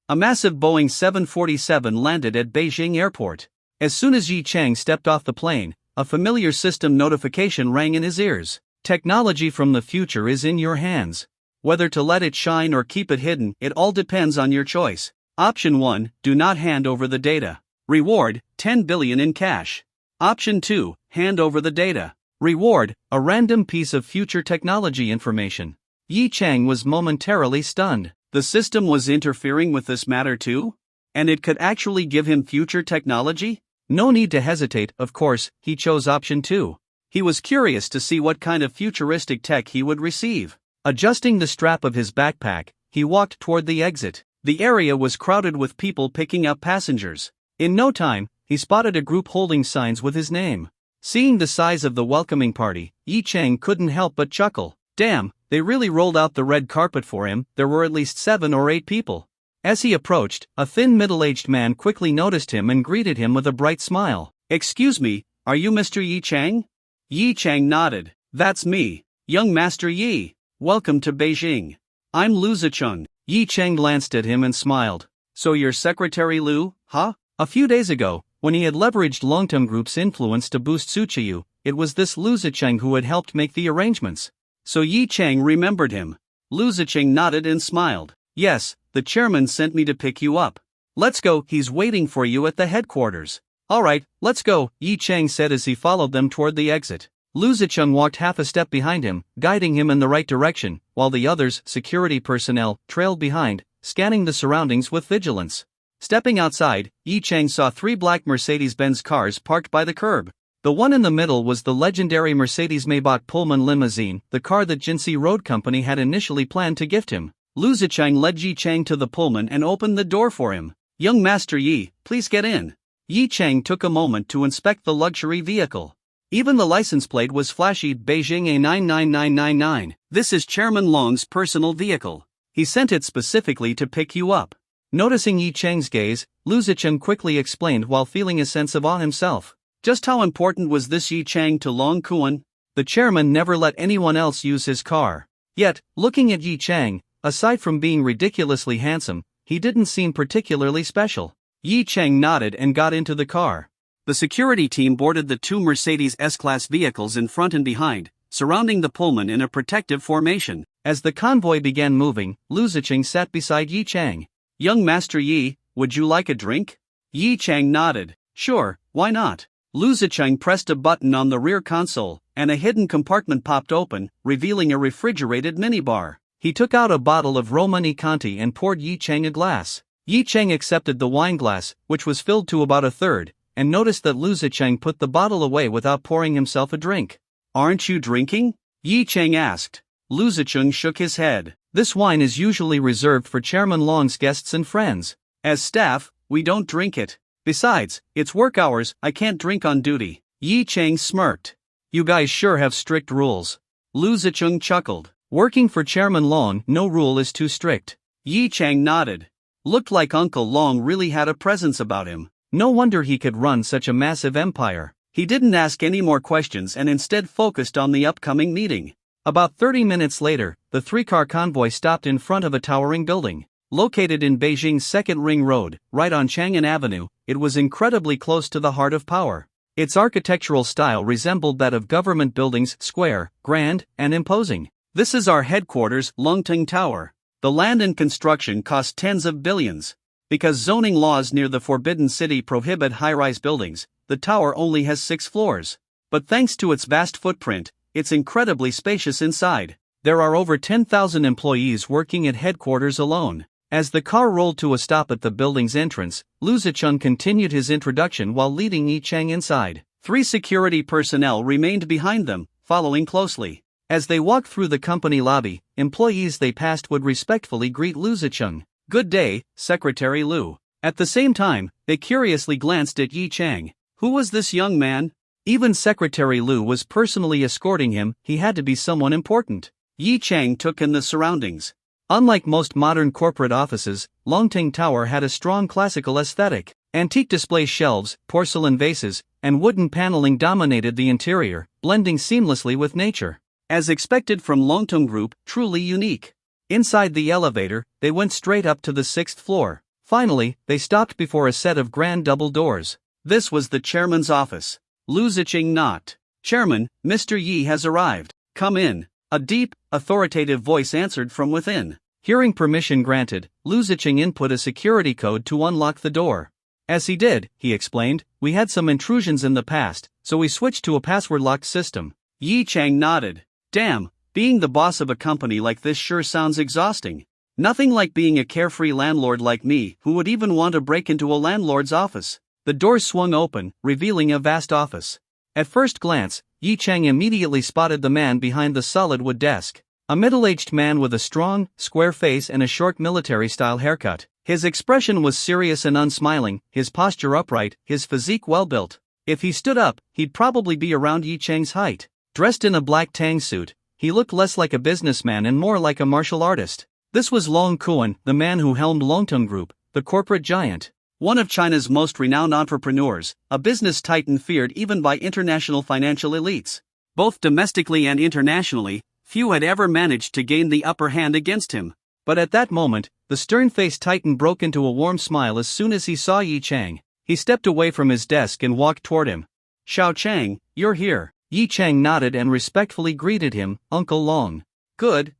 A massive Boeing 747 landed at Beijing Airport. As soon as Yi Chang stepped off the plane, a familiar system notification rang in his ears. "Technology from the future is in your hands. Whether to let it shine or keep it hidden, it all depends on your choice. Option 1, do not hand over the data. Reward, 10 billion in cash. Option 2, hand over the data. Reward, a random piece of future technology information." Yi Chang was momentarily stunned. The system was interfering with this matter too? And it could actually give him future technology? No need to hesitate, of course, he chose option 2. He was curious to see what kind of futuristic tech he would receive. Adjusting the strap of his backpack, he walked toward the exit. The area was crowded with people picking up passengers. In no time, he spotted a group holding signs with his name. Seeing the size of the welcoming party, Yi Chang couldn't help but chuckle. Damn, they really rolled out the red carpet for him. There were at least 7 or 8 people. As he approached, a thin middle-aged man quickly noticed him and greeted him with a bright smile. "Excuse me, are you Mr. Yi Chang?" Yi Chang nodded. "That's me, young Master Yi. Welcome to Beijing. I'm Lu Zicheng." Yi Chang glanced at him and smiled. "So you're Secretary Lu, huh?" A few days ago, when he had leveraged Longtum Group's influence to boost Suchayu, it was this Lu Zicheng who had helped make the arrangements. So Yi Chang remembered him. Lu Zicheng nodded and smiled. "Yes, the chairman sent me to pick you up. Let's go, he's waiting for you at the headquarters." "Alright, let's go," Yi Chang said as he followed them toward the exit. Lu Zicheng walked half a step behind him, guiding him in the right direction, while the others, security personnel, trailed behind, scanning the surroundings with vigilance. Stepping outside, Yi Chang saw 3 black Mercedes-Benz cars parked by the curb. The one in the middle was the legendary Mercedes-Maybach Pullman limousine, the car that Jinxi Road Company had initially planned to gift him. Lu Zicheng led Yi Chang to the Pullman and opened the door for him. "Young Master Yi, please get in." Yi Chang took a moment to inspect the luxury vehicle. Even the license plate was flashy, Beijing A99999. "This is Chairman Long's personal vehicle. He sent it specifically to pick you up." Noticing Yi Cheng's gaze, Lu Zicheng quickly explained while feeling a sense of awe himself. Just how important was this Yi Cheng to Long Kuan? The chairman never let anyone else use his car. Yet, looking at Yi Cheng, aside from being ridiculously handsome, he didn't seem particularly special. Yi Cheng nodded and got into the car. The security team boarded the two Mercedes S-Class vehicles in front and behind, surrounding the Pullman in a protective formation. As the convoy began moving, Lu Zicheng sat beside Yi Cheng. "Young Master Yi, would you like a drink?" Yi Cheng nodded. "Sure, why not?" Lu Zicheng pressed a button on the rear console, and a hidden compartment popped open, revealing a refrigerated minibar. He took out a bottle of Romani Conti and poured Yi Cheng a glass. Yi Cheng accepted the wine glass, which was filled to about a third, and noticed that Lu Zicheng put the bottle away without pouring himself a drink. "Aren't you drinking?" Yi Cheng asked. Lu Zicheng shook his head. "This wine is usually reserved for Chairman Long's guests and friends. As staff, we don't drink it. Besides, it's work hours, I can't drink on duty." Yi Cheng smirked. "You guys sure have strict rules." Lu Zicheng chuckled. "Working for Chairman Long, no rule is too strict." Yi Cheng nodded. Looked like Uncle Long really had a presence about him. No wonder he could run such a massive empire. He didn't ask any more questions and instead focused on the upcoming meeting. About 30 minutes later, the three-car convoy stopped in front of a towering building. Located in Beijing's Second Ring Road, right on Chang'an Avenue, it was incredibly close to the heart of power. Its architectural style resembled that of government buildings, square, grand, and imposing. "This is our headquarters, Longting Tower. The land and construction cost tens of billions. Because zoning laws near the Forbidden City prohibit high-rise buildings, the tower only has 6 floors. But thanks to its vast footprint, it's incredibly spacious inside. There are over 10,000 employees working at headquarters alone." As the car rolled to a stop at the building's entrance, Lu Zicheng continued his introduction while leading Yi Cheng inside. 3 security personnel remained behind them, following closely. As they walked through the company lobby, employees they passed would respectfully greet Lu Zicheng. "Good day, Secretary Lu." At the same time, they curiously glanced at Yi Cheng. Who was this young man? Even Secretary Lu was personally escorting him, he had to be someone important. Yi Cheng took in the surroundings. Unlike most modern corporate offices, Longting Tower had a strong classical aesthetic. Antique display shelves, porcelain vases, and wooden paneling dominated the interior, blending seamlessly with nature. As expected from Longtung Group, truly unique. Inside the elevator, they went straight up to the 6th floor. Finally, they stopped before a set of grand double doors. This was the chairman's office. Lu Zicheng knocked. "Chairman, Mr. Yi has arrived. Come in." A deep, authoritative voice answered from within. Hearing permission granted, Lu Zicheng input a security code to unlock the door. As he did, he explained, "We had some intrusions in the past, so we switched to a password-locked system." Yi Cheng nodded. "Damn, being the boss of a company like this sure sounds exhausting. Nothing like being a carefree landlord like me who would even want to break into a landlord's office." The doors swung open, revealing a vast office. At first glance, Yi Cheng immediately spotted the man behind the solid wood desk. A middle-aged man with a strong, square face and a short military-style haircut. His expression was serious and unsmiling, his posture upright, his physique well-built. If he stood up, he'd probably be around Yi Cheng's height. Dressed in a black tang suit, he looked less like a businessman and more like a martial artist. This was Long Kuan, the man who helmed Longtung Group, the corporate giant. One of China's most renowned entrepreneurs, a business titan feared even by international financial elites. Both domestically and internationally, few had ever managed to gain the upper hand against him. But at that moment, the stern-faced titan broke into a warm smile as soon as he saw Yi Cheng. He stepped away from his desk and walked toward him. "Xiao Cheng, you're here." Yi Cheng nodded and respectfully greeted him, "Uncle Long." Good.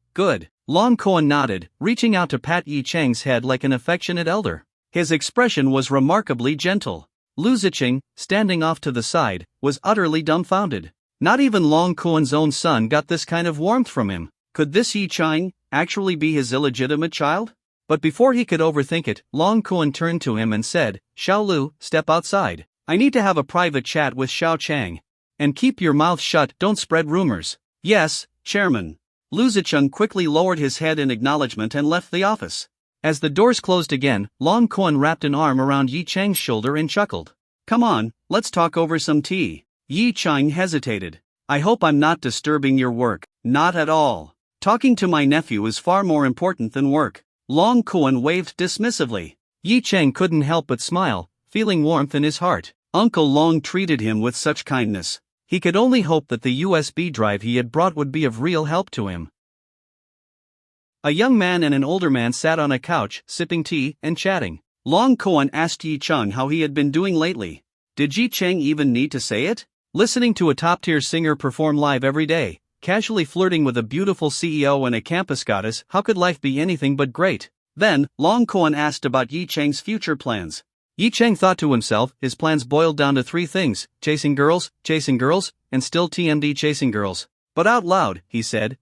Long Kuan nodded, reaching out to pat Yi Cheng's head like an affectionate elder. His expression was remarkably gentle. Lu Zicheng, standing off to the side, was utterly dumbfounded. Not even Long Kuan's own son got this kind of warmth from him. Could this Yi Cheng actually be his illegitimate child? But before he could overthink it, Long Kuan turned to him and said, "Xiao Lu, step outside. I need to have a private chat with Xiao Cheng. And keep your mouth shut, don't spread rumors." "Yes, Chairman." Lu Zicheng quickly lowered his head in acknowledgement and left the office. As the doors closed again, Long Kuan wrapped an arm around Yi Cheng's shoulder and chuckled. "Come on, let's talk over some tea." Yi Cheng hesitated. "I hope I'm not disturbing your work." "Not at all. Talking to my nephew is far more important than work." Long Kuan waved dismissively. Yi Chang couldn't help but smile, feeling warmth in his heart. Uncle Long treated him with such kindness. He could only hope that the USB drive he had brought would be of real help to him. A young man and an older man sat on a couch, sipping tea and chatting. Long Koan asked Yi Chang how he had been doing lately. Did Yi Chang even need to say it? Listening to a top-tier singer perform live every day, casually flirting with a beautiful CEO and a campus goddess, how could life be anything but great? Then, Long Koan asked about Yi Chang's future plans. Yi Chang thought to himself, his plans boiled down to three things: chasing girls, and still TMD chasing girls. But out loud, he said,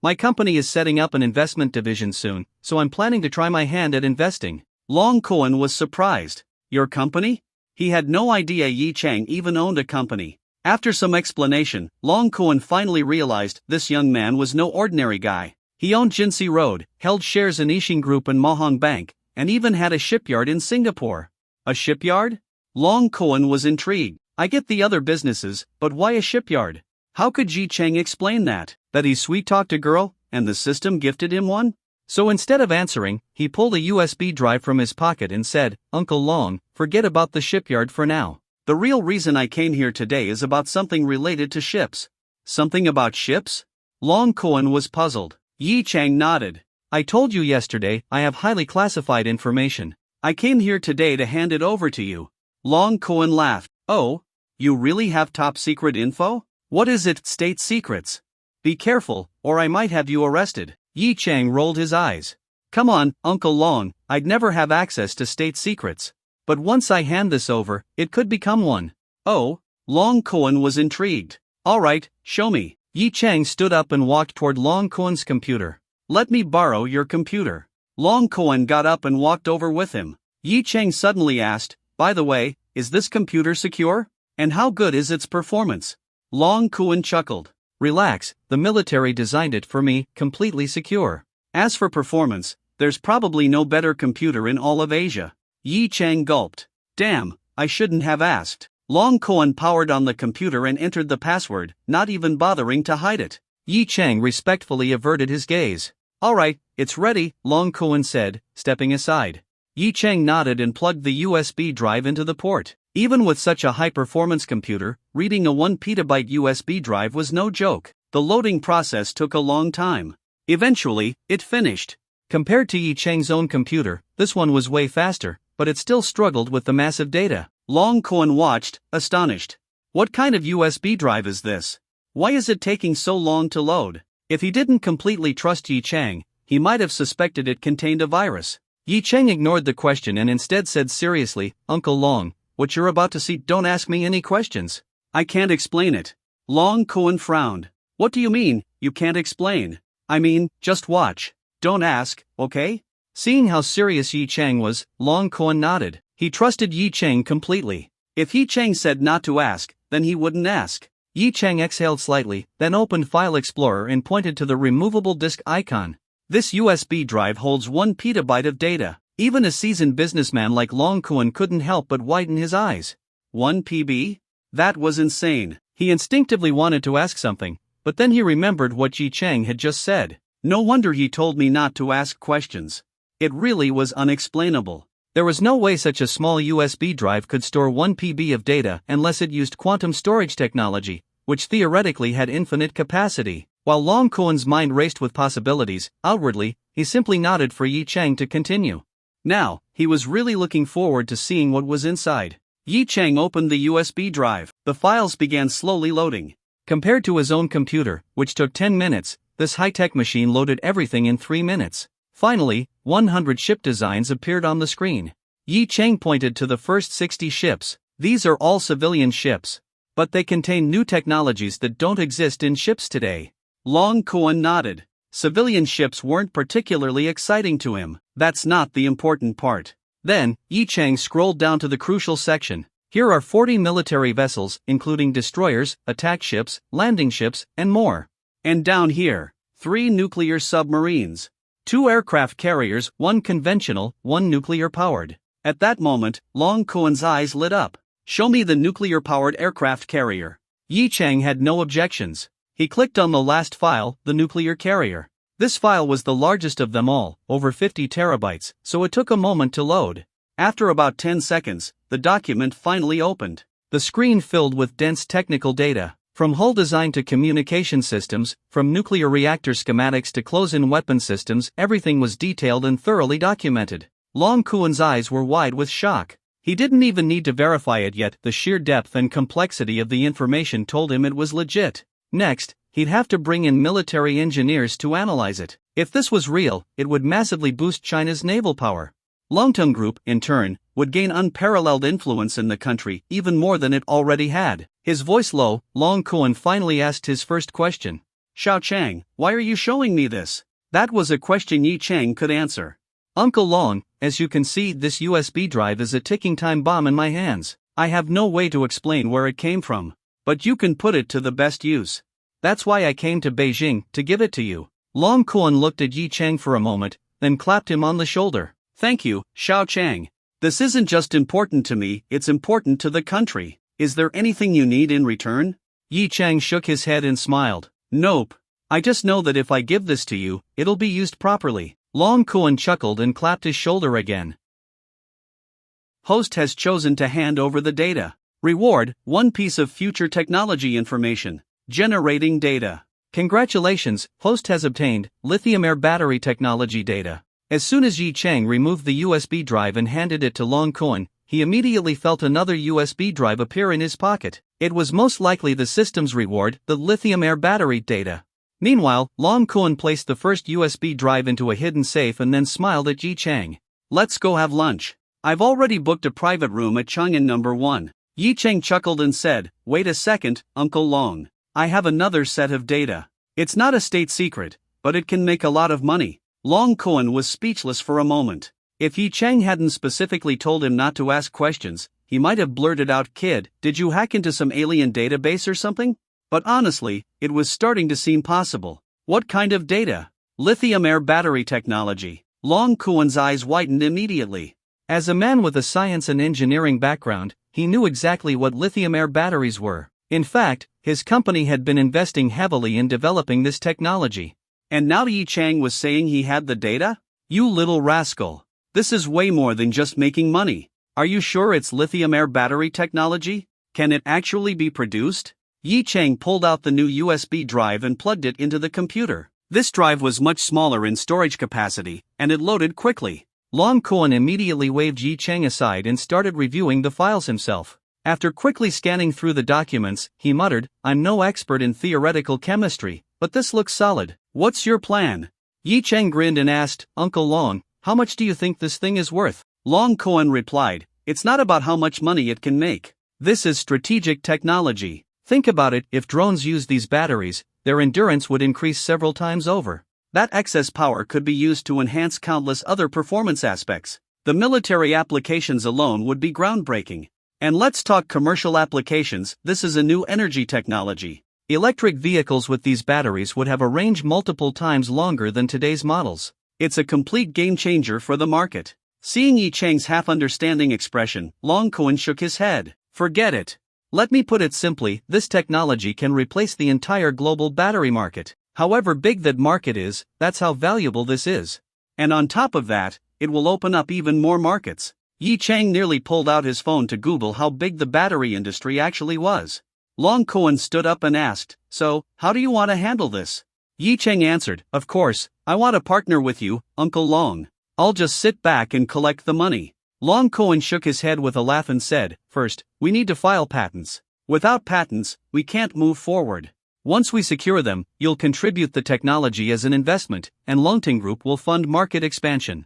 my company is setting up an investment division soon, so I'm planning to try my hand at investing. Long Koan was surprised. Your company? He had no idea Yi Chang even owned a company. After some explanation, Long Koan finally realized this young man was no ordinary guy. He owned Jinsei Road, held shares in Yixing Group and Mahong Bank, and even had a shipyard in Singapore. A shipyard? Long Koan was intrigued. I get the other businesses, but why a shipyard? How could Yi Chang explain that? That he sweet-talked a girl, and the system gifted him one? So instead of answering, he pulled a USB drive from his pocket and said, Uncle Long, forget about the shipyard for now. The real reason I came here today is about something related to ships. Something about ships? Long Koan was puzzled. Yi Chang nodded. I told you yesterday, I have highly classified information. I came here today to hand it over to you. Long Koan laughed. Oh? You really have top secret info? What is it? State secrets. Be careful, or I might have you arrested. Yi Chang rolled his eyes. Come on, Uncle Long, I'd never have access to state secrets. But once I hand this over, it could become one. Oh? Long Koan was intrigued. Alright, show me. Yi Chang stood up and walked toward Long Koan's computer. Let me borrow your computer. Long Koan got up and walked over with him. Yi Chang suddenly asked, by the way, is this computer secure? And how good is its performance? Long Koan chuckled. Relax, the military designed it for me, completely secure. As for performance, there's probably no better computer in all of Asia. Yi Chang gulped. Damn, I shouldn't have asked. Long Koan powered on the computer and entered the password, not even bothering to hide it. Yi Chang respectfully averted his gaze. Alright, it's ready, Long Koan said, stepping aside. Yi Chang nodded and plugged the USB drive into the port. Even with such a high-performance computer, reading a 1 petabyte USB drive was no joke. The loading process took a long time. Eventually, it finished. Compared to Yi Chang's own computer, this one was way faster, but it still struggled with the massive data. Long Koan watched, astonished. What kind of USB drive is this? Why is it taking so long to load? If he didn't completely trust Yi Chang, he might have suspected it contained a virus. Yi Chang ignored the question and instead said seriously, Uncle Long, what you're about to see, don't ask me any questions. I can't explain it. Long Koan frowned. What do you mean, you can't explain? I mean, just watch. Don't ask, okay? Seeing how serious Yi Chang was, Long Koan nodded. He trusted Yi Chang completely. If Yi Chang said not to ask, then he wouldn't ask. Yi Chang exhaled slightly, then opened File Explorer and pointed to the removable disk icon. This USB drive holds 1 petabyte of data. Even a seasoned businessman like Long Koan couldn't help but widen his eyes. 1 PB? That was insane. He instinctively wanted to ask something, but then he remembered what Yi Chang had just said. No wonder he told me not to ask questions. It really was unexplainable. There was no way such a small USB drive could store 1 PB of data unless it used quantum storage technology, which theoretically had infinite capacity. While Long Koan's mind raced with possibilities, outwardly, he simply nodded for Yi Chang to continue. Now, he was really looking forward to seeing what was inside. Yi Chang opened the USB drive. The files began slowly loading. Compared to his own computer, which took 10 minutes, this high-tech machine loaded everything in 3 minutes. Finally, 100 ship designs appeared on the screen. Yi Chang pointed to the first 60 ships. These are all civilian ships. But they contain new technologies that don't exist in ships today. Long Koan nodded. Civilian ships weren't particularly exciting to him. That's not the important part. Then, Yi Chang scrolled down to the crucial section. Here are 40 military vessels, including destroyers, attack ships, landing ships, and more. And down here, 3 nuclear submarines. 2 aircraft carriers, 1 conventional, 1 nuclear-powered. At that moment, Long Koan's eyes lit up. Show me the nuclear-powered aircraft carrier. Yi Chang had no objections. He clicked on the last file, the nuclear carrier. This file was the largest of them all, over 50 terabytes, so it took a moment to load. After about 10 seconds, the document finally opened. The screen filled with dense technical data. From hull design to communication systems, from nuclear reactor schematics to close-in weapon systems, everything was detailed and thoroughly documented. Long Kuan's eyes were wide with shock. He didn't even need to verify it yet, the sheer depth and complexity of the information told him it was legit. Next, he'd have to bring in military engineers to analyze it. If this was real, it would massively boost China's naval power. Longtung Group, in turn, would gain unparalleled influence in the country, even more than it already had. His voice low, Long Kuan finally asked his first question. Xiao Chang, why are you showing me this? That was a question Yi Chang could answer. Uncle Long, as you can see, this USB drive is a ticking time bomb in my hands. I have no way to explain where it came from. But you can put it to the best use. That's why I came to Beijing, to give it to you. Long Kuan looked at Yi Chang for a moment, then clapped him on the shoulder. Thank you, Xiao Chang. This isn't just important to me, it's important to the country. Is there anything you need in return? Yi Chang shook his head and smiled. Nope. I just know that if I give this to you, it'll be used properly. Long Kuan chuckled and clapped his shoulder again. Host has chosen to hand over the data. Reward, 1 piece of future technology information. Generating data. Congratulations, host has obtained lithium-air battery technology data. As soon as Yi Chang removed the USB drive and handed it to Long Kuan, he immediately felt another USB drive appear in his pocket. It was most likely the system's reward, the lithium-air battery data. Meanwhile, Long Kuan placed the first USB drive into a hidden safe and then smiled at Yi Chang. Let's go have lunch. I've already booked a private room at Chang'an number 1. Yi Chang chuckled and said, wait a second, Uncle Long. I have another set of data. It's not a state secret, but it can make a lot of money. Long Kuan was speechless for a moment. If Yi Chang hadn't specifically told him not to ask questions, he might have blurted out, kid, did you hack into some alien database or something? But honestly, it was starting to seem possible. What kind of data? Lithium-air battery technology. Long Kuan's eyes widened immediately. As a man with a science and engineering background, he knew exactly what lithium-air batteries were. In fact, his company had been investing heavily in developing this technology. And now Yi Chang was saying he had the data? You little rascal. This is way more than just making money. Are you sure it's lithium-air battery technology? Can it actually be produced? Yi Chang pulled out the new USB drive and plugged it into the computer. This drive was much smaller in storage capacity, and it loaded quickly. Long Kuan immediately waved Yi Chang aside and started reviewing the files himself. After quickly scanning through the documents, he muttered, I'm no expert in theoretical chemistry, but this looks solid. What's your plan? Yi Chang grinned and asked, Uncle Long, how much do you think this thing is worth? Long Kuan replied, it's not about how much money it can make. This is strategic technology. Think about it, if drones use these batteries, their endurance would increase several times over. That excess power could be used to enhance countless other performance aspects. The military applications alone would be groundbreaking. And let's talk commercial applications, this is a new energy technology. Electric vehicles with these batteries would have a range multiple times longer than today's models. It's a complete game changer for the market. Seeing Yi Chang's half-understanding expression, Long Kuan shook his head. Forget it. Let me put it simply, this technology can replace the entire global battery market. However big that market is, that's how valuable this is. And on top of that, it will open up even more markets. Yi Chang nearly pulled out his phone to Google how big the battery industry actually was. Long Kuan stood up and asked, so, how do you want to handle this? Yi Chang answered, of course, I want to partner with you, Uncle Long. I'll just sit back and collect the money. Long Kuan shook his head with a laugh and said, first, we need to file patents. Without patents, we can't move forward. Once we secure them, you'll contribute the technology as an investment, and Longting Group will fund market expansion.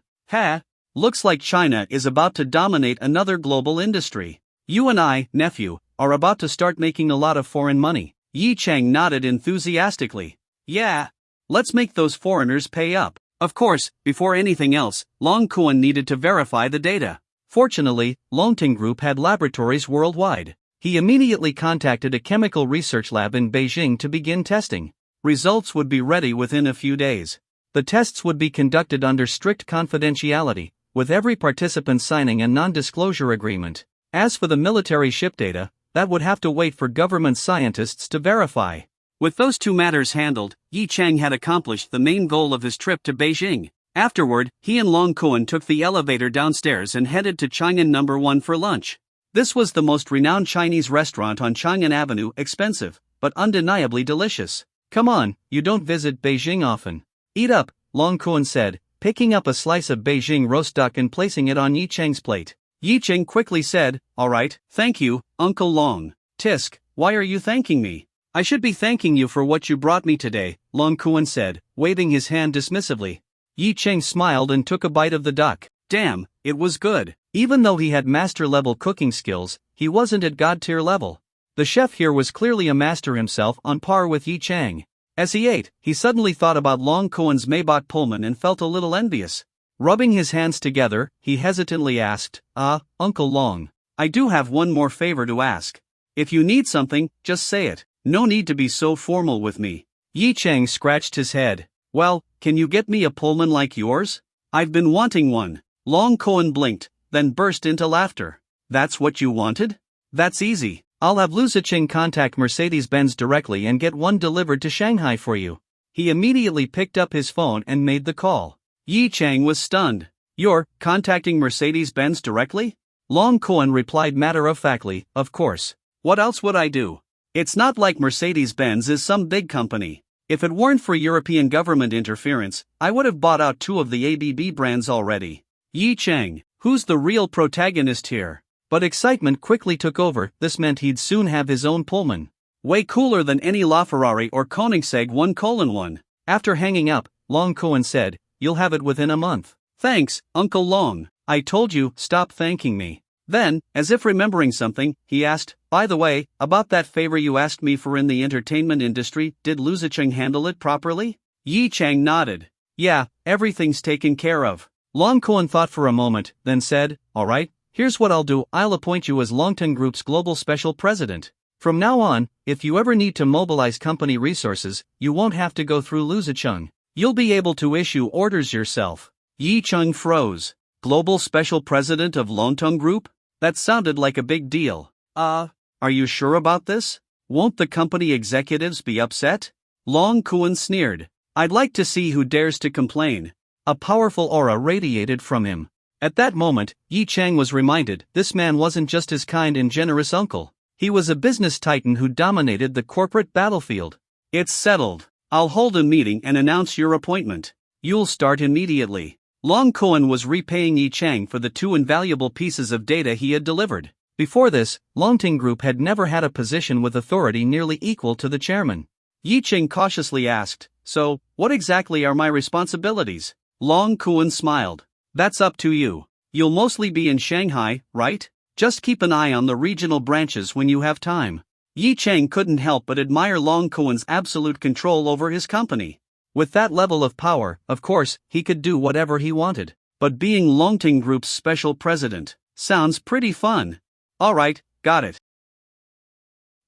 Looks like China is about to dominate another global industry. You and I, nephew, are about to start making a lot of foreign money. Yi Chang nodded enthusiastically. Yeah. Let's make those foreigners pay up. Of course, before anything else, Long Kuan needed to verify the data. Fortunately, Longting Group had laboratories worldwide. He immediately contacted a chemical research lab in Beijing to begin testing. Results would be ready within a few days. The tests would be conducted under strict confidentiality, with every participant signing a non-disclosure agreement. As for the military ship data, that would have to wait for government scientists to verify. With those two matters handled, Yi Chang had accomplished the main goal of his trip to Beijing. Afterward, he and Long Kuan took the elevator downstairs and headed to Chang'an No. 1 for lunch. This was the most renowned Chinese restaurant on Chang'an Avenue, expensive, but undeniably delicious. Come on, you don't visit Beijing often. Eat up, Long Kuan said, picking up a slice of Beijing roast duck and placing it on Yi Cheng's plate. Yi Cheng quickly said, all right, thank you, Uncle Long. Tisk, why are you thanking me? I should be thanking you for what you brought me today, Long Kuan said, waving his hand dismissively. Yi Cheng smiled and took a bite of the duck. Damn, it was good. Even though he had master-level cooking skills, he wasn't at god-tier level. The chef here was clearly a master himself, on par with Yi Cheng. As he ate, he suddenly thought about Long Kuan's Maybach Pullman and felt a little envious. Rubbing his hands together, he hesitantly asked, Uncle Long, I do have one more favor to ask. If you need something, just say it. No need to be so formal with me. Yi Cheng scratched his head. Well, can you get me a Pullman like yours? I've been wanting one. Long Kuan blinked, then burst into laughter. That's what you wanted? That's easy. I'll have Lu Ziqing contact Mercedes-Benz directly and get one delivered to Shanghai for you. He immediately picked up his phone and made the call. Yi Cheng was stunned. You're contacting Mercedes-Benz directly? Long Kuan replied matter-of-factly, of course. What else would I do? It's not like Mercedes-Benz is some big company. If it weren't for European government interference, I would have bought out 2 of the ABB brands already. Yi Cheng, who's the real protagonist here? But excitement quickly took over. This meant he'd soon have his own Pullman. Way cooler than any LaFerrari or Koenigsegg 1:1. After hanging up, Long Kuan said, you'll have it within a month. Thanks, Uncle Long. I told you, stop thanking me. Then, as if remembering something, he asked, by the way, about that favor you asked me for in the entertainment industry, did Lu Ziqing handle it properly? Yi Cheng nodded. Yeah, everything's taken care of. Long Kuan thought for a moment, then said, all right, here's what I'll do. I'll appoint you as Longteng Group's global special president. From now on, if you ever need to mobilize company resources, you won't have to go through Lu Ziqing. You'll be able to issue orders yourself. Yi Cheng froze. Global special president of Longteng Group? That sounded like a big deal. Are you sure about this? Won't the company executives be upset? Long Kuan sneered. I'd like to see who dares to complain. A powerful aura radiated from him. At that moment, Yi Cheng was reminded this man wasn't just his kind and generous uncle. He was a business titan who dominated the corporate battlefield. It's settled. I'll hold a meeting and announce your appointment. You'll start immediately. Long Kuan was repaying Yi Cheng for the 2 invaluable pieces of data he had delivered. Before this, Longteng Group had never had a position with authority nearly equal to the chairman. Yi Cheng cautiously asked, so, what exactly are my responsibilities? Long Kuan smiled. That's up to you. You'll mostly be in Shanghai, right? Just keep an eye on the regional branches when you have time. Yi Cheng couldn't help but admire Long Kuan's absolute control over his company. With that level of power, of course, he could do whatever he wanted. But being Longteng Group's special president sounds pretty fun. Alright, got it.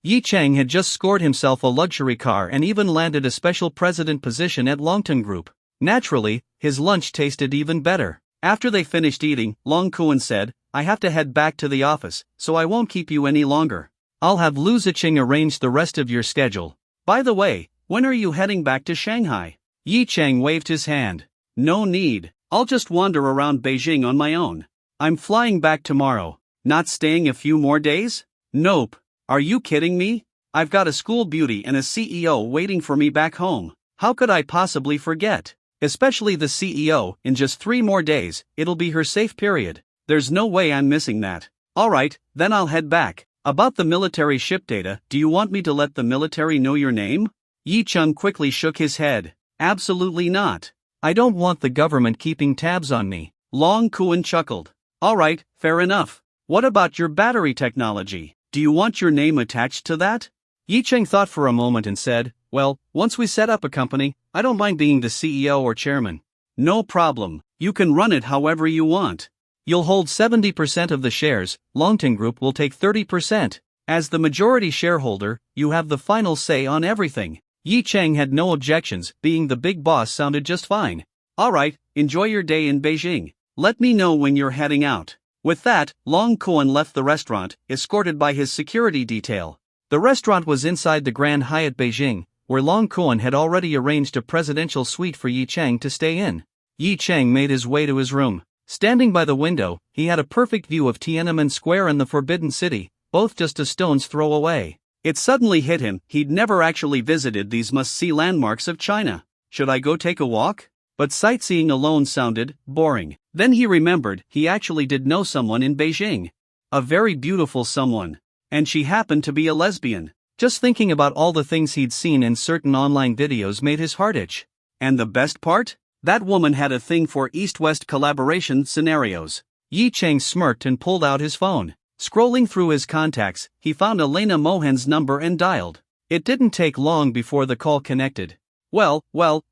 Yi Cheng had just scored himself a luxury car and even landed a special president position at Longteng Group. Naturally, his lunch tasted even better. After they finished eating, Long Kuan said, I have to head back to the office, so I won't keep you any longer. I'll have Lu Ziqing arrange the rest of your schedule. By the way, when are you heading back to Shanghai? Yi Cheng waved his hand. No need. I'll just wander around Beijing on my own. I'm flying back tomorrow. Not staying a few more days? Nope. Are you kidding me? I've got a school beauty and a CEO waiting for me back home. How could I possibly forget? Especially the CEO, in just 3 more days, it'll be her safe period. There's no way I'm missing that. Alright, then I'll head back. About the military ship data, do you want me to let the military know your name? Yi Cheng quickly shook his head. Absolutely not. I don't want the government keeping tabs on me. Long Kuan chuckled. Alright, fair enough. What about your battery technology? Do you want your name attached to that? Yi Cheng thought for a moment and said, well, once we set up a company, I don't mind being the CEO or chairman. No problem. You can run it however you want. You'll hold 70% of the shares, Longteng Group will take 30%. As the majority shareholder, you have the final say on everything. Yi Cheng had no objections, being the big boss sounded just fine. Alright, enjoy your day in Beijing. Let me know when you're heading out. With that, Long Kuan left the restaurant, escorted by his security detail. The restaurant was inside the Grand Hyatt Beijing, where Long Kuan had already arranged a presidential suite for Yi Cheng to stay in. Yi Chang made his way to his room. Standing by the window, he had a perfect view of Tiananmen Square and the Forbidden City, both just a stone's throw away. It suddenly hit him, he'd never actually visited these must-see landmarks of China. Should I go take a walk? But sightseeing alone sounded boring. Then he remembered he actually did know someone in Beijing. A very beautiful someone. And she happened to be a lesbian. Just thinking about all the things he'd seen in certain online videos made his heart itch. And the best part? That woman had a thing for East-West collaboration scenarios. Yi Chang smirked and pulled out his phone. Scrolling through his contacts, he found Elena Mohan's number and dialed. It didn't take long before the call connected. Well,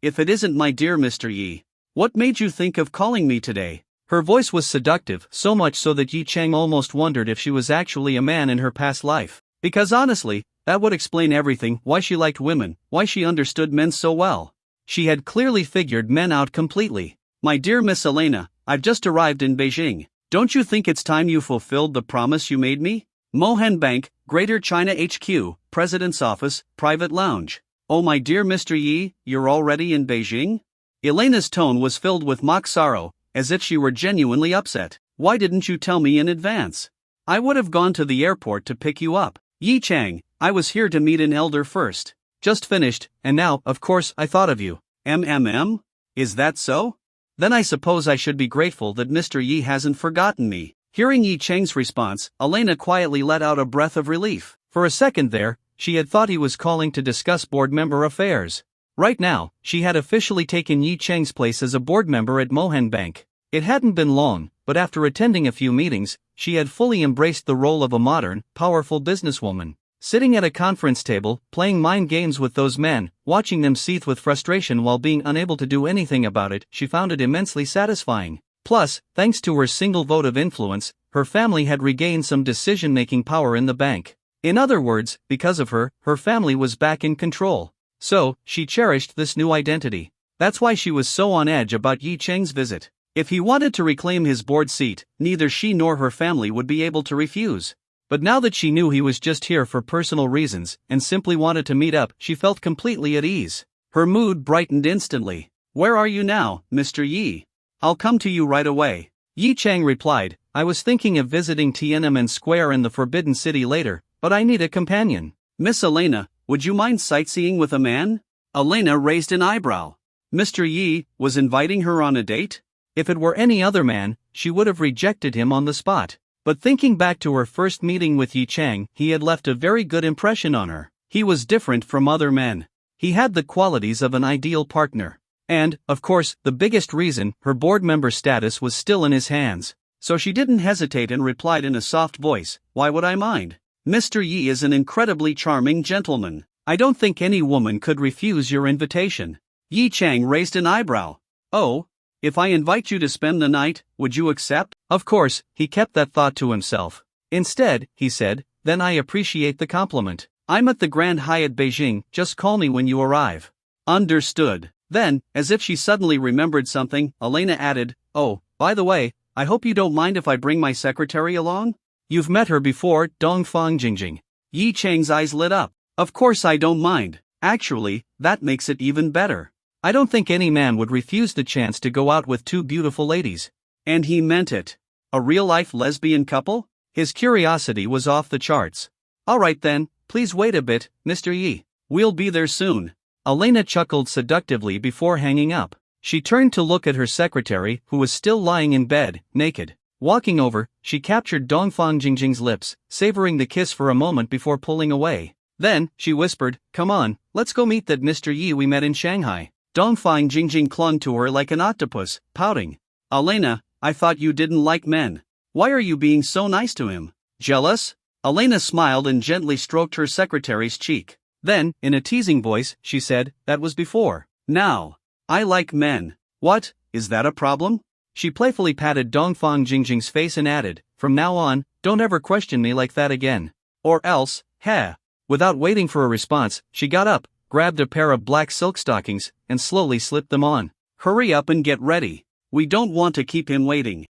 if it isn't my dear Mr. Yi. What made you think of calling me today? Her voice was seductive, so much so that Yi Chang almost wondered if she was actually a man in her past life. Because honestly, that would explain everything, why she liked women, why she understood men so well. She had clearly figured men out completely. My dear Miss Elena, I've just arrived in Beijing. Don't you think it's time you fulfilled the promise you made me? Mohan Bank, Greater China HQ, President's Office, Private Lounge. Oh my dear Mr. Yi, you're already in Beijing? Elena's tone was filled with mock sorrow, as if she were genuinely upset. Why didn't you tell me in advance? I would have gone to the airport to pick you up. Yi Chang, I was here to meet an elder first. Just finished, and now, of course, I thought of you. Is that so? Then I suppose I should be grateful that Mr. Yi hasn't forgotten me. Hearing Yi Chang's response, Elena quietly let out a breath of relief. For a second there, she had thought he was calling to discuss board member affairs. Right now, she had officially taken Yi Chang's place as a board member at Mohan Bank. It hadn't been long, but after attending a few meetings, she had fully embraced the role of a modern, powerful businesswoman. Sitting at a conference table, playing mind games with those men, watching them seethe with frustration while being unable to do anything about it, she found it immensely satisfying. Plus, thanks to her single vote of influence, her family had regained some decision-making power in the bank. In other words, because of her, her family was back in control. So, she cherished this new identity. That's why she was so on edge about Yi Chang's visit. If he wanted to reclaim his board seat, neither she nor her family would be able to refuse. But now that she knew he was just here for personal reasons, and simply wanted to meet up, she felt completely at ease. Her mood brightened instantly. Where are you now, Mr. Yi? I'll come to you right away. Yi Chang replied, I was thinking of visiting Tiananmen Square and the Forbidden City later, but I need a companion. Miss Elena, would you mind sightseeing with a man? Elena raised an eyebrow. Mr. Yi was inviting her on a date? If it were any other man, she would have rejected him on the spot. But thinking back to her first meeting with Yi Chang, he had left a very good impression on her. He was different from other men. He had the qualities of an ideal partner. And, of course, the biggest reason, her board member status was still in his hands. So she didn't hesitate and replied in a soft voice, why would I mind? Mr. Yi is an incredibly charming gentleman. I don't think any woman could refuse your invitation. Yi Chang raised an eyebrow. Oh? If I invite you to spend the night, would you accept? Of course, he kept that thought to himself. Instead, he said, then I appreciate the compliment. I'm at the Grand Hyatt Beijing, just call me when you arrive. Understood. Then, as if she suddenly remembered something, Elena added, oh, by the way, I hope you don't mind if I bring my secretary along? You've met her before, Dongfang Jingjing. Yi Chang's eyes lit up. Of course I don't mind. Actually, that makes it even better. I don't think any man would refuse the chance to go out with two beautiful ladies. And he meant it. A real-life lesbian couple? His curiosity was off the charts. Alright then, please wait a bit, Mr. Yi. We'll be there soon. Elena chuckled seductively before hanging up. She turned to look at her secretary, who was still lying in bed, naked. Walking over, she captured Dongfang Jingjing's lips, savoring the kiss for a moment before pulling away. Then, she whispered, come on, let's go meet that Mr. Yi we met in Shanghai. Dongfang Jingjing clung to her like an octopus, pouting. Elena, I thought you didn't like men. Why are you being so nice to him? Jealous? Elena smiled and gently stroked her secretary's cheek. Then, in a teasing voice, she said, that was before. Now, I like men. What, is that a problem? She playfully patted Dongfang Jingjing's face and added, from now on, don't ever question me like that again. Or else, heh. Without waiting for a response, she got up, grabbed a pair of black silk stockings, and slowly slipped them on. Hurry up and get ready. We don't want to keep him waiting.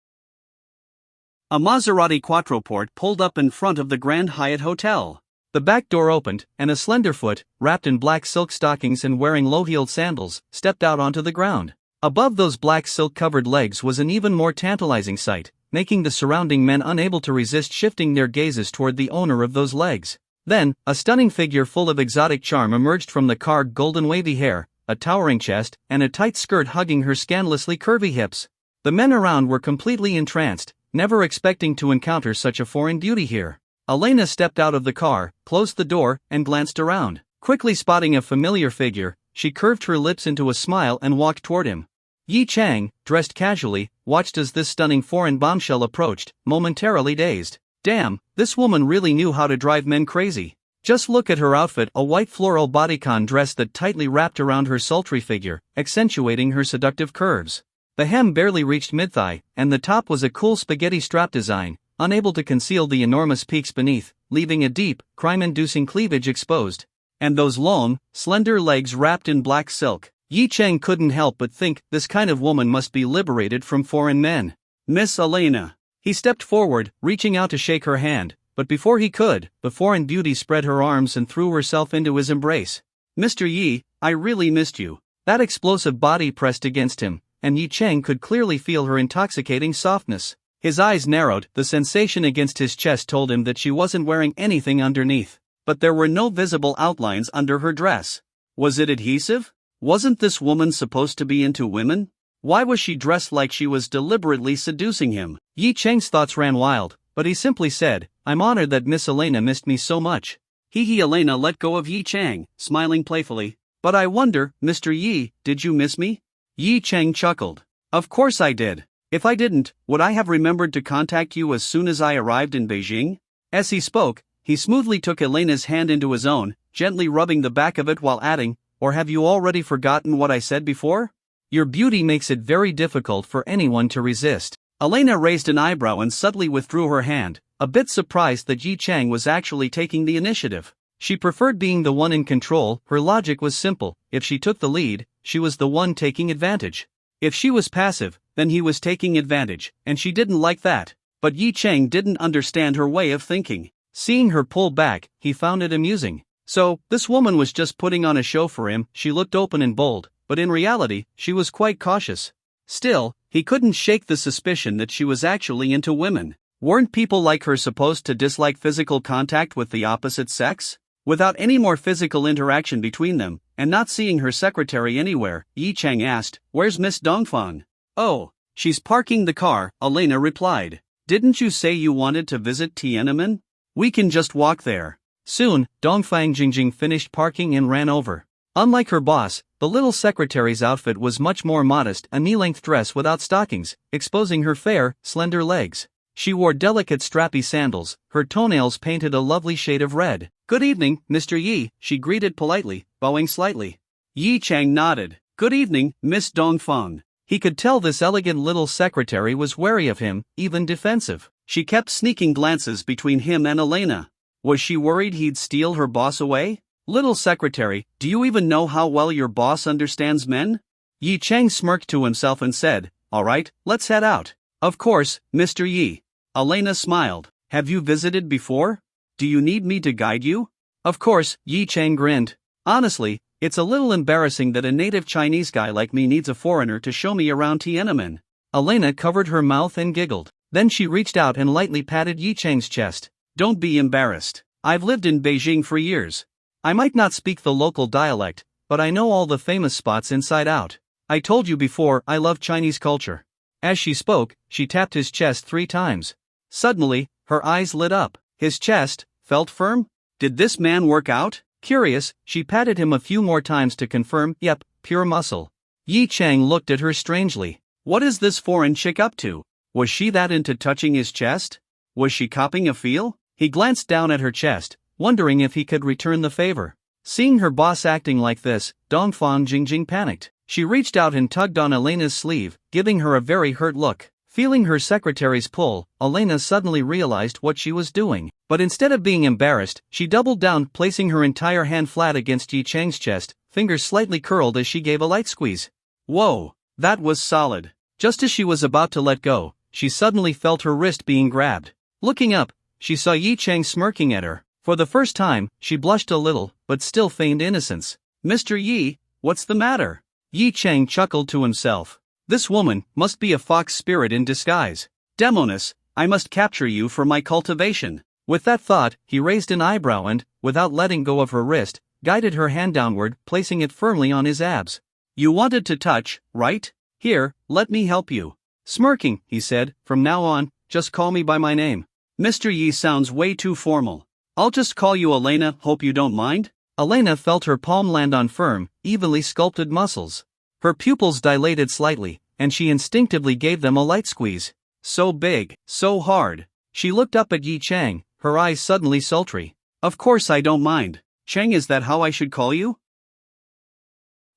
A Maserati Quattroporte pulled up in front of the Grand Hyatt Hotel. The back door opened, and a slender foot, wrapped in black silk stockings and wearing low-heeled sandals, stepped out onto the ground. Above those black silk-covered legs was an even more tantalizing sight, making the surrounding men unable to resist shifting their gazes toward the owner of those legs. Then, a stunning figure full of exotic charm emerged from the car, golden wavy hair, a towering chest, and a tight skirt hugging her scandalously curvy hips. The men around were completely entranced, never expecting to encounter such a foreign beauty here. Elena stepped out of the car, closed the door, and glanced around. Quickly spotting a familiar figure, she curved her lips into a smile and walked toward him. Yi Chang, dressed casually, watched as this stunning foreign bombshell approached, momentarily dazed. Damn, this woman really knew how to drive men crazy. Just look at her outfit, a white floral bodycon dress that tightly wrapped around her sultry figure, accentuating her seductive curves. The hem barely reached mid-thigh, and the top was a cool spaghetti strap design, unable to conceal the enormous peaks beneath, leaving a deep, crime-inducing cleavage exposed. And those long, slender legs wrapped in black silk. Yi Chang couldn't help but think this kind of woman must be liberated from foreign men. Miss Elena. He stepped forward, reaching out to shake her hand, but before he could, the foreign beauty spread her arms and threw herself into his embrace. Mr. Yi, I really missed you. That explosive body pressed against him, and Yi Chang could clearly feel her intoxicating softness. His eyes narrowed, the sensation against his chest told him that she wasn't wearing anything underneath. But there were no visible outlines under her dress. Was it adhesive? Wasn't this woman supposed to be into women? Why was she dressed like she was deliberately seducing him? Yi Chang's thoughts ran wild, but he simply said, I'm honored that Miss Elena missed me so much. Elena let go of Yi Chang, smiling playfully. But I wonder, Mr. Yi, did you miss me? Yi Chang chuckled. Of course I did. If I didn't, would I have remembered to contact you as soon as I arrived in Beijing? As he spoke, he smoothly took Elena's hand into his own, gently rubbing the back of it while adding, or have you already forgotten what I said before? Your beauty makes it very difficult for anyone to resist. Elena raised an eyebrow and subtly withdrew her hand, a bit surprised that Yi Chang was actually taking the initiative. She preferred being the one in control. Her logic was simple: if she took the lead, she was the one taking advantage. If she was passive, then he was taking advantage, and she didn't like that. But Yi Chang didn't understand her way of thinking. Seeing her pull back, he found it amusing. So, this woman was just putting on a show for him. She looked open and bold, but in reality, she was quite cautious. Still, he couldn't shake the suspicion that she was actually into women. Weren't people like her supposed to dislike physical contact with the opposite sex? Without any more physical interaction between them, and not seeing her secretary anywhere, Yi Chang asked, Where's Miss Dongfang? Oh, she's parking the car, Elena replied. Didn't you say you wanted to visit Tiananmen? We can just walk there. Soon, Dongfang Jingjing finished parking and ran over. Unlike her boss, the little secretary's outfit was much more modest, a knee-length dress without stockings, exposing her fair, slender legs. She wore delicate strappy sandals, her toenails painted a lovely shade of red. Good evening, Mr. Yi, she greeted politely, bowing slightly. Yi Chang nodded. Good evening, Miss Dongfang. He could tell this elegant little secretary was wary of him, even defensive. She kept sneaking glances between him and Elena. Was she worried he'd steal her boss away? Little secretary, do you even know how well your boss understands men? Yi Chang smirked to himself and said, All right, let's head out. Of course, Mr. Yi. Elena smiled. Have you visited before? Do you need me to guide you? Of course, Yi Chang grinned. Honestly, it's a little embarrassing that a native Chinese guy like me needs a foreigner to show me around Tiananmen. Elena covered her mouth and giggled. Then she reached out and lightly patted Yi Chang's chest. Don't be embarrassed. I've lived in Beijing for years. I might not speak the local dialect, but I know all the famous spots inside out. I told you before, I love Chinese culture. As she spoke, she tapped his chest 3 times. Suddenly, her eyes lit up. His chest felt firm? Did this man work out? Curious, she patted him a few more times to confirm, yep, pure muscle. Yi Chang looked at her strangely. What is this foreign chick up to? Was she that into touching his chest? Was she copping a feel? He glanced down at her chest, wondering if he could return the favor. Seeing her boss acting like this, Dongfang Jingjing panicked. She reached out and tugged on Elena's sleeve, giving her a very hurt look. Feeling her secretary's pull, Elena suddenly realized what she was doing. But instead of being embarrassed, she doubled down, placing her entire hand flat against Yi Chang's chest, fingers slightly curled as she gave a light squeeze. Whoa, that was solid. Just as she was about to let go, she suddenly felt her wrist being grabbed. Looking up, she saw Yi Chang smirking at her. For the first time, she blushed a little, but still feigned innocence. Mr. Yi, what's the matter? Yi Chang chuckled to himself. This woman must be a fox spirit in disguise. Demoness, I must capture you for my cultivation. With that thought, he raised an eyebrow and, without letting go of her wrist, guided her hand downward, placing it firmly on his abs. You wanted to touch, right? Here, let me help you. Smirking, he said, from now on, just call me by my name. Mr. Yi sounds way too formal. I'll just call you Elena, hope you don't mind? Elena felt her palm land on firm, evenly sculpted muscles. Her pupils dilated slightly, and she instinctively gave them a light squeeze. So big, so hard. She looked up at Yi Chang, her eyes suddenly sultry. Of course I don't mind. Chang, is that how I should call you?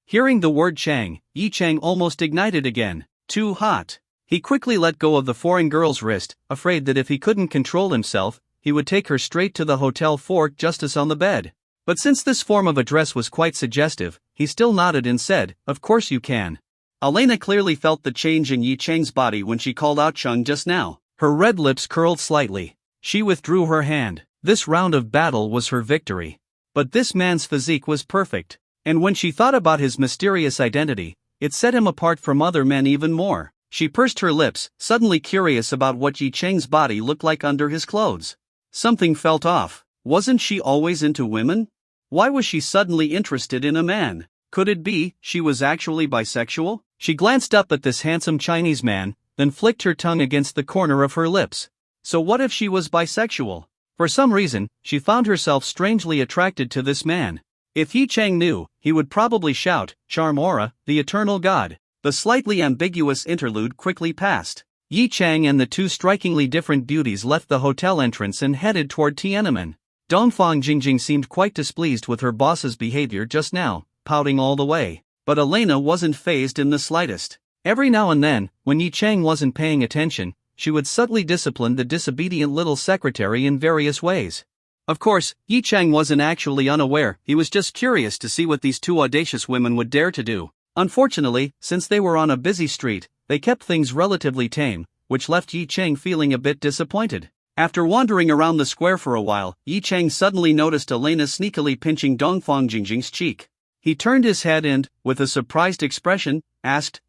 Hearing the word Chang, Yi Chang almost ignited again. Too hot. He quickly let go of the foreign girl's wrist, afraid that if he couldn't control himself, he would take her straight to the Hotel Fort Justice on the bed. But since this form of address was quite suggestive, he still nodded and said, of course you can. Elena clearly felt the change in Yi Chang's body when she called out Chung just now. Her red lips curled slightly. She withdrew her hand. This round of battle was her victory. But this man's physique was perfect. And when she thought about his mysterious identity, it set him apart from other men even more. She pursed her lips, suddenly curious about what Yi Chang's body looked like under his clothes. Something felt off. Wasn't she always into women? Why was she suddenly interested in a man? Could it be she was actually bisexual? She glanced up at this handsome Chinese man, then flicked her tongue against the corner of her lips. So what if she was bisexual? For some reason, she found herself strangely attracted to this man. If Yi Chang knew, he would probably shout, Charm Aura, the eternal god. The slightly ambiguous interlude quickly passed. Yi Chang and the two strikingly different beauties left the hotel entrance and headed toward Tiananmen. Dongfang Jingjing seemed quite displeased with her boss's behavior just now, pouting all the way. But Elena wasn't fazed in the slightest. Every now and then, when Yi Chang wasn't paying attention, she would subtly discipline the disobedient little secretary in various ways. Of course, Yi Chang wasn't actually unaware, he was just curious to see what these two audacious women would dare to do. Unfortunately, since they were on a busy street, they kept things relatively tame, which left Yi Chang feeling a bit disappointed. After wandering around the square for a while, Yi Chang suddenly noticed Elena sneakily pinching Dongfang Jingjing's cheek. He turned his head and, with a surprised expression, asked,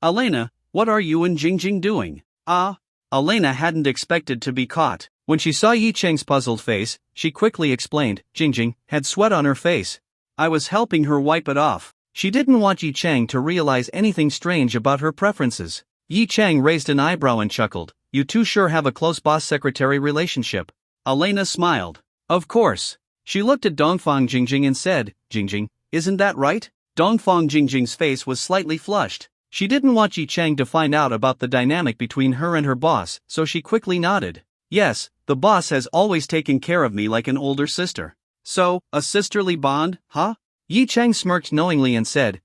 Elena, what are you and Jingjing doing? Elena hadn't expected to be caught. When she saw Yi Chang's puzzled face, she quickly explained, Jingjing had sweat on her face. I was helping her wipe it off. She didn't want Yi Chang to realize anything strange about her preferences. Yi Chang raised an eyebrow and chuckled. You two sure have a close boss-secretary relationship. Elena smiled. Of course. She looked at Dongfang Jingjing and said, Jingjing, isn't that right? Dongfang Jingjing's face was slightly flushed. She didn't want Yi Chang to find out about the dynamic between her and her boss, so she quickly nodded. Yes, the boss has always taken care of me like an older sister. So, a sisterly bond, huh? Yi Chang smirked knowingly and said,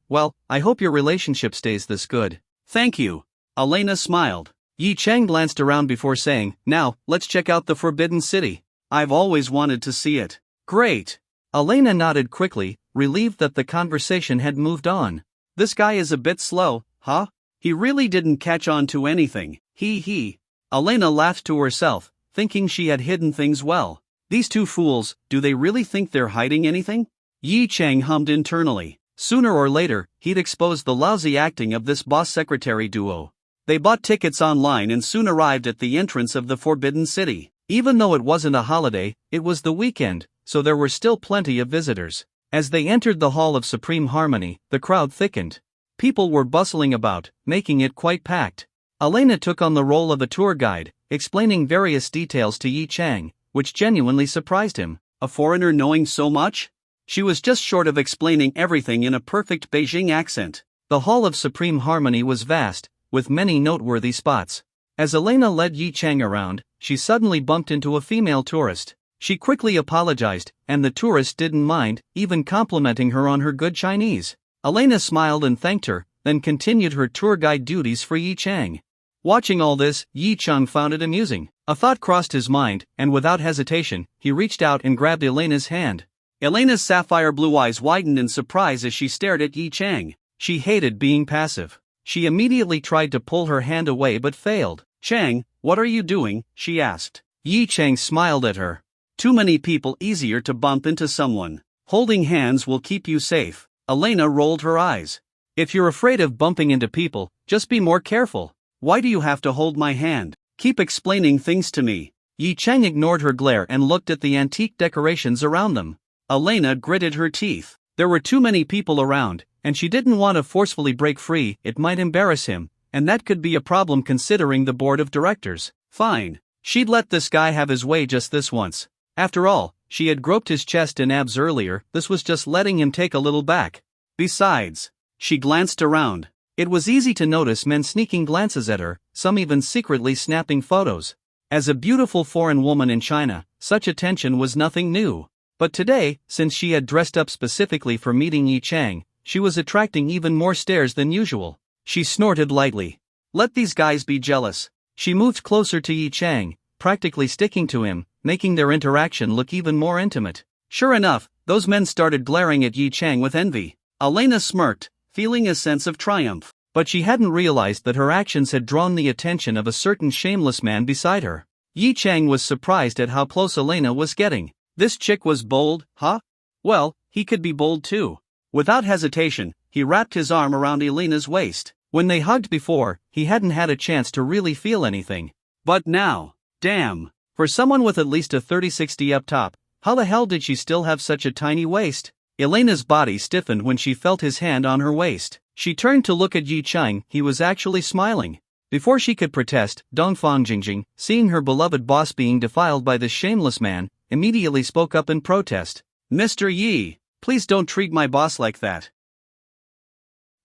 well, I hope your relationship stays this good. Thank you. Elena smiled. Yi Chang glanced around before saying, now, let's check out the Forbidden City. I've always wanted to see it. Great. Elena nodded quickly, relieved that the conversation had moved on. This guy is a bit slow, huh? He really didn't catch on to anything. He. Elena laughed to herself, thinking she had hidden things well. These two fools, do they really think they're hiding anything? Yi Chang hummed internally. Sooner or later, he'd expose the lousy acting of this boss-secretary duo. They bought tickets online and soon arrived at the entrance of the Forbidden City. Even though it wasn't a holiday, it was the weekend, so there were still plenty of visitors. As they entered the Hall of Supreme Harmony, the crowd thickened. People were bustling about, making it quite packed. Elena took on the role of a tour guide, explaining various details to Yi Chang, which genuinely surprised him. A foreigner knowing so much? She was just short of explaining everything in a perfect Beijing accent. The Hall of Supreme Harmony was vast, with many noteworthy spots. As Elena led Yi Chang around, she suddenly bumped into a female tourist. She quickly apologized, and the tourist didn't mind, even complimenting her on her good Chinese. Elena smiled and thanked her, then continued her tour guide duties for Yi Chang. Watching all this, Yi Chang found it amusing. A thought crossed his mind, and without hesitation, he reached out and grabbed Elena's hand. Elena's sapphire blue eyes widened in surprise as she stared at Yi Chang. She hated being passive. She immediately tried to pull her hand away but failed. Chang, what are you doing? She asked. Yi Chang smiled at her. Too many people easier to bump into someone. Holding hands will keep you safe. Elena rolled her eyes. If you're afraid of bumping into people, just be more careful. Why do you have to hold my hand? Keep explaining things to me. Yi Chang ignored her glare and looked at the antique decorations around them. Elena gritted her teeth. There were too many people around, and she didn't want to forcefully break free. It might embarrass him, and that could be a problem considering the board of directors. Fine. She'd let this guy have his way just this once. After all, she had groped his chest and abs earlier. This was just letting him take a little back. Besides, she glanced around. It was easy to notice men sneaking glances at her, some even secretly snapping photos. As a beautiful foreign woman in China, such attention was nothing new. But today, since she had dressed up specifically for meeting Yi Chang, she was attracting even more stares than usual. She snorted lightly. Let these guys be jealous. She moved closer to Yi Chang, practically sticking to him, making their interaction look even more intimate. Sure enough, those men started glaring at Yi Chang with envy. Elena smirked, feeling a sense of triumph. But she hadn't realized that her actions had drawn the attention of a certain shameless man beside her. Yi Chang was surprised at how close Elena was getting. This chick was bold, huh? Well, he could be bold too. Without hesitation, he wrapped his arm around Elena's waist. When they hugged before, he hadn't had a chance to really feel anything. But now, damn. For someone with at least a 30-60 up top, how the hell did she still have such a tiny waist? Elena's body stiffened when she felt his hand on her waist. She turned to look at Yi Chang. He was actually smiling. Before she could protest, Dongfang Jingjing, seeing her beloved boss being defiled by this shameless man, immediately spoke up in protest. Mr. Yi, please don't treat my boss like that.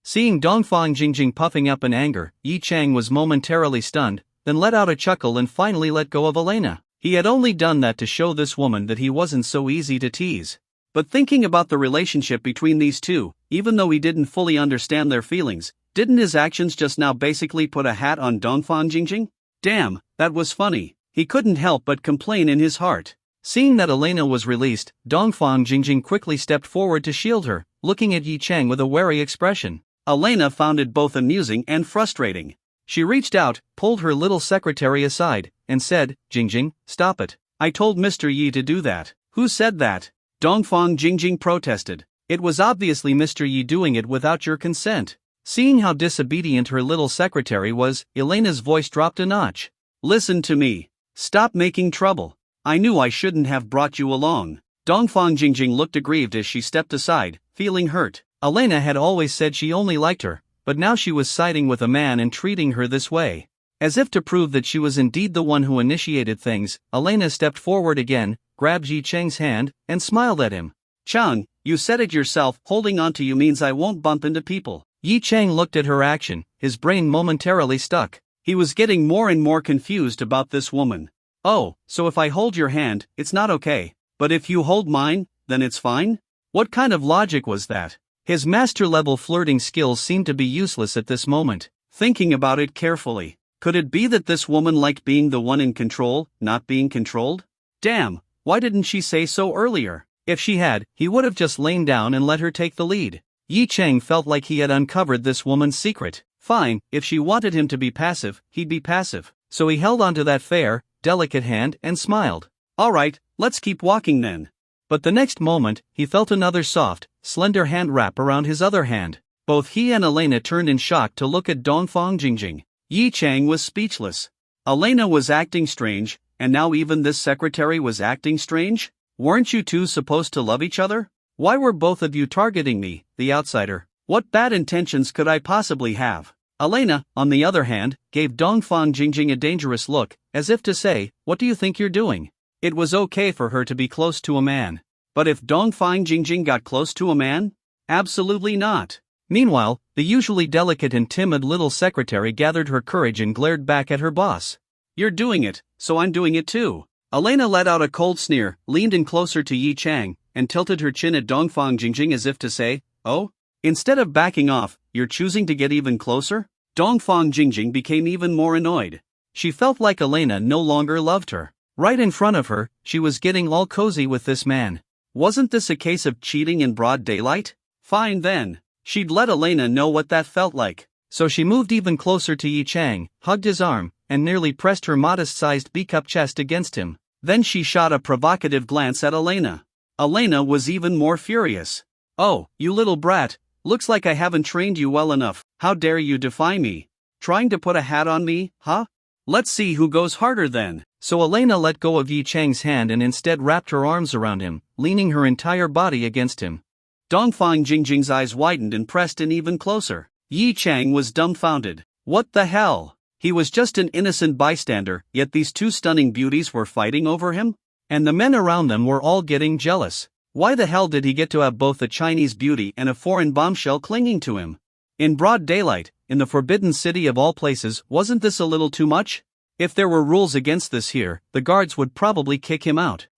Seeing Dongfang Jingjing puffing up in anger, Yi Chang was momentarily stunned, then let out a chuckle and finally let go of Elena. He had only done that to show this woman that he wasn't so easy to tease. But thinking about the relationship between these two, even though he didn't fully understand their feelings, didn't his actions just now basically put a hat on Dongfang Jingjing? Damn, that was funny. He couldn't help but complain in his heart. Seeing that Elena was released, Dongfang Jingjing quickly stepped forward to shield her, looking at Yi Chang with a wary expression. Elena found it both amusing and frustrating. She reached out, pulled her little secretary aside, and said, Jingjing, stop it. I told Mr. Yi to do that. Who said that? Dongfang Jingjing protested. It was obviously Mr. Yi doing it without your consent. Seeing how disobedient her little secretary was, Elena's voice dropped a notch. Listen to me. Stop making trouble. I knew I shouldn't have brought you along. Dongfang Jingjing looked aggrieved as she stepped aside, feeling hurt. Elena had always said she only liked her, but now she was siding with a man and treating her this way. As if to prove that she was indeed the one who initiated things, Elena stepped forward again, grabbed Yi Chang's hand, and smiled at him. Chang, you said it yourself, holding on to you means I won't bump into people. Yi Chang looked at her action, his brain momentarily stuck. He was getting more and more confused about this woman. Oh, so if I hold your hand, it's not okay, but if you hold mine, then it's fine? What kind of logic was that? His master-level flirting skills seemed to be useless at this moment. Thinking about it carefully, could it be that this woman liked being the one in control, not being controlled? Damn, why didn't she say so earlier? If she had, he would have just lain down and let her take the lead. Yi Chang felt like he had uncovered this woman's secret. Fine, if she wanted him to be passive, he'd be passive. So he held onto that fair, delicate hand and smiled. Alright, let's keep walking then. But the next moment, he felt another soft, slender hand wrap around his other hand. Both he and Elena turned in shock to look at Dongfang Jingjing. Yi Chang was speechless. Elena was acting strange, and now even this secretary was acting strange? Weren't you two supposed to love each other? Why were both of you targeting me, the outsider? What bad intentions could I possibly have? Elena, on the other hand, gave Dongfang Jingjing a dangerous look, as if to say, what do you think you're doing? It was okay for her to be close to a man. But if Dongfang Jingjing got close to a man? Absolutely not. Meanwhile, the usually delicate and timid little secretary gathered her courage and glared back at her boss. You're doing it, so I'm doing it too. Elena let out a cold sneer, leaned in closer to Yi Chang, and tilted her chin at Dongfang Jingjing as if to say, oh? Instead of backing off, you're choosing to get even closer? Dongfang Jingjing became even more annoyed. She felt like Elena no longer loved her. Right in front of her, she was getting all cozy with this man. Wasn't this a case of cheating in broad daylight? Fine then. She'd let Elena know what that felt like. So she moved even closer to Yi Chang, hugged his arm, and nearly pressed her modest-sized B-cup chest against him. Then she shot a provocative glance at Elena. Elena was even more furious. Oh, you little brat, Looks like I haven't trained you well enough. How dare you defy me? Trying to put a hat on me, huh? Let's see who goes harder then. So Elena let go of Yi Chang's hand and instead wrapped her arms around him, leaning her entire body against him. Dongfang Jingjing's eyes widened and pressed in even closer. Yi Chang was dumbfounded. What the hell? He was just an innocent bystander, yet these two stunning beauties were fighting over him? And the men around them were all getting jealous. Why the hell did he get to have both a Chinese beauty and a foreign bombshell clinging to him? In broad daylight, in the forbidden city of all places, wasn't this a little too much? If there were rules against this here, the guards would probably kick him out.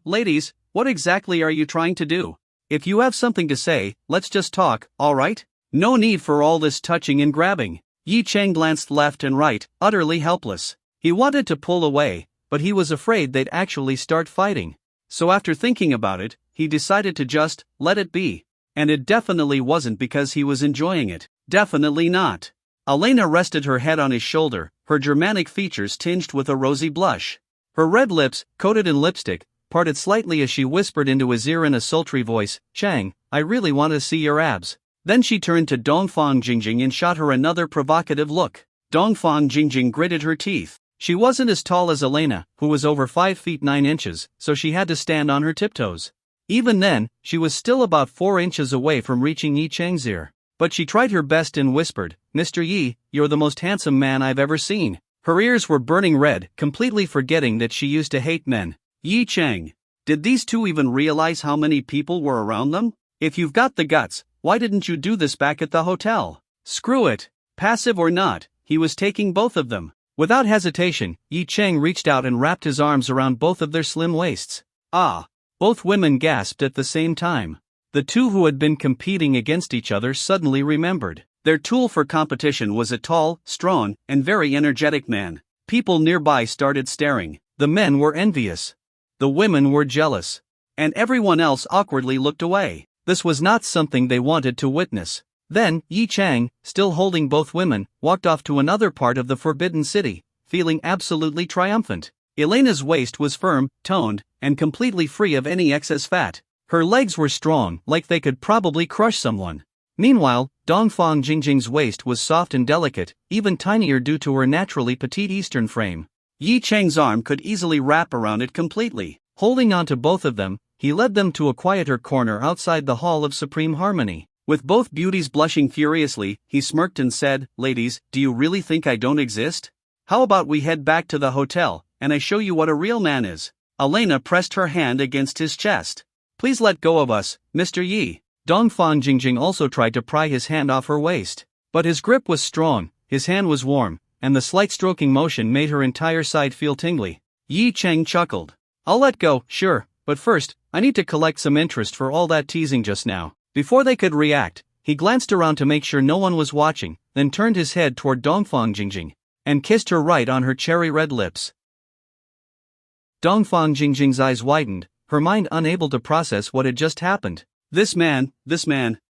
Ladies, what exactly are you trying to do? If you have something to say, let's just talk, alright? No need for all this touching and grabbing. Yi Chang glanced left and right, utterly helpless. He wanted to pull away, but he was afraid they'd actually start fighting. So after thinking about it, he decided to just let it be. And it definitely wasn't because he was enjoying it. Definitely not. Elena rested her head on his shoulder, her Germanic features tinged with a rosy blush. Her red lips, coated in lipstick, parted slightly as she whispered into his ear in a sultry voice, "Chang, I really want to see your abs." Then she turned to Dongfang Jingjing and shot her another provocative look. Dongfang Jingjing gritted her teeth. She wasn't as tall as Elena, who was over 5 feet 9 inches, so she had to stand on her tiptoes. Even then, she was still about 4 inches away from reaching Yi Chang's ear. But she tried her best and whispered, "Mr. Yi, you're the most handsome man I've ever seen." Her ears were burning red, completely forgetting that she used to hate men. Yi Chang. Did these two even realize how many people were around them? If you've got the guts, why didn't you do this back at the hotel? Screw it. Passive or not, he was taking both of them. Without hesitation, Yi Chang reached out and wrapped his arms around both of their slim waists. Ah! Both women gasped at the same time. The two who had been competing against each other suddenly remembered. Their tool for competition was a tall, strong, and very energetic man. People nearby started staring. The men were envious. The women were jealous. And everyone else awkwardly looked away. This was not something they wanted to witness. Then, Yi Chang, still holding both women, walked off to another part of the Forbidden City, feeling absolutely triumphant. Elena's waist was firm, toned, and completely free of any excess fat. Her legs were strong, like they could probably crush someone. Meanwhile, Dongfang Jingjing's waist was soft and delicate, even tinier due to her naturally petite Eastern frame. Yi Chang's arm could easily wrap around it completely. Holding on to both of them, he led them to a quieter corner outside the Hall of Supreme Harmony. With both beauties blushing furiously, he smirked and said, "Ladies, do you really think I don't exist? How about we head back to the hotel, and I show you what a real man is?" Elena pressed her hand against his chest. "Please let go of us, Mr. Yi." Dongfang Jingjing also tried to pry his hand off her waist. But his grip was strong, his hand was warm, and the slight stroking motion made her entire side feel tingly. Yi Chang chuckled. "I'll let go, sure, but first, I need to collect some interest for all that teasing just now." Before they could react, he glanced around to make sure no one was watching, then turned his head toward Dongfang Jingjing, and kissed her right on her cherry-red lips. Dongfang Jingjing's eyes widened, her mind unable to process what had just happened. This man,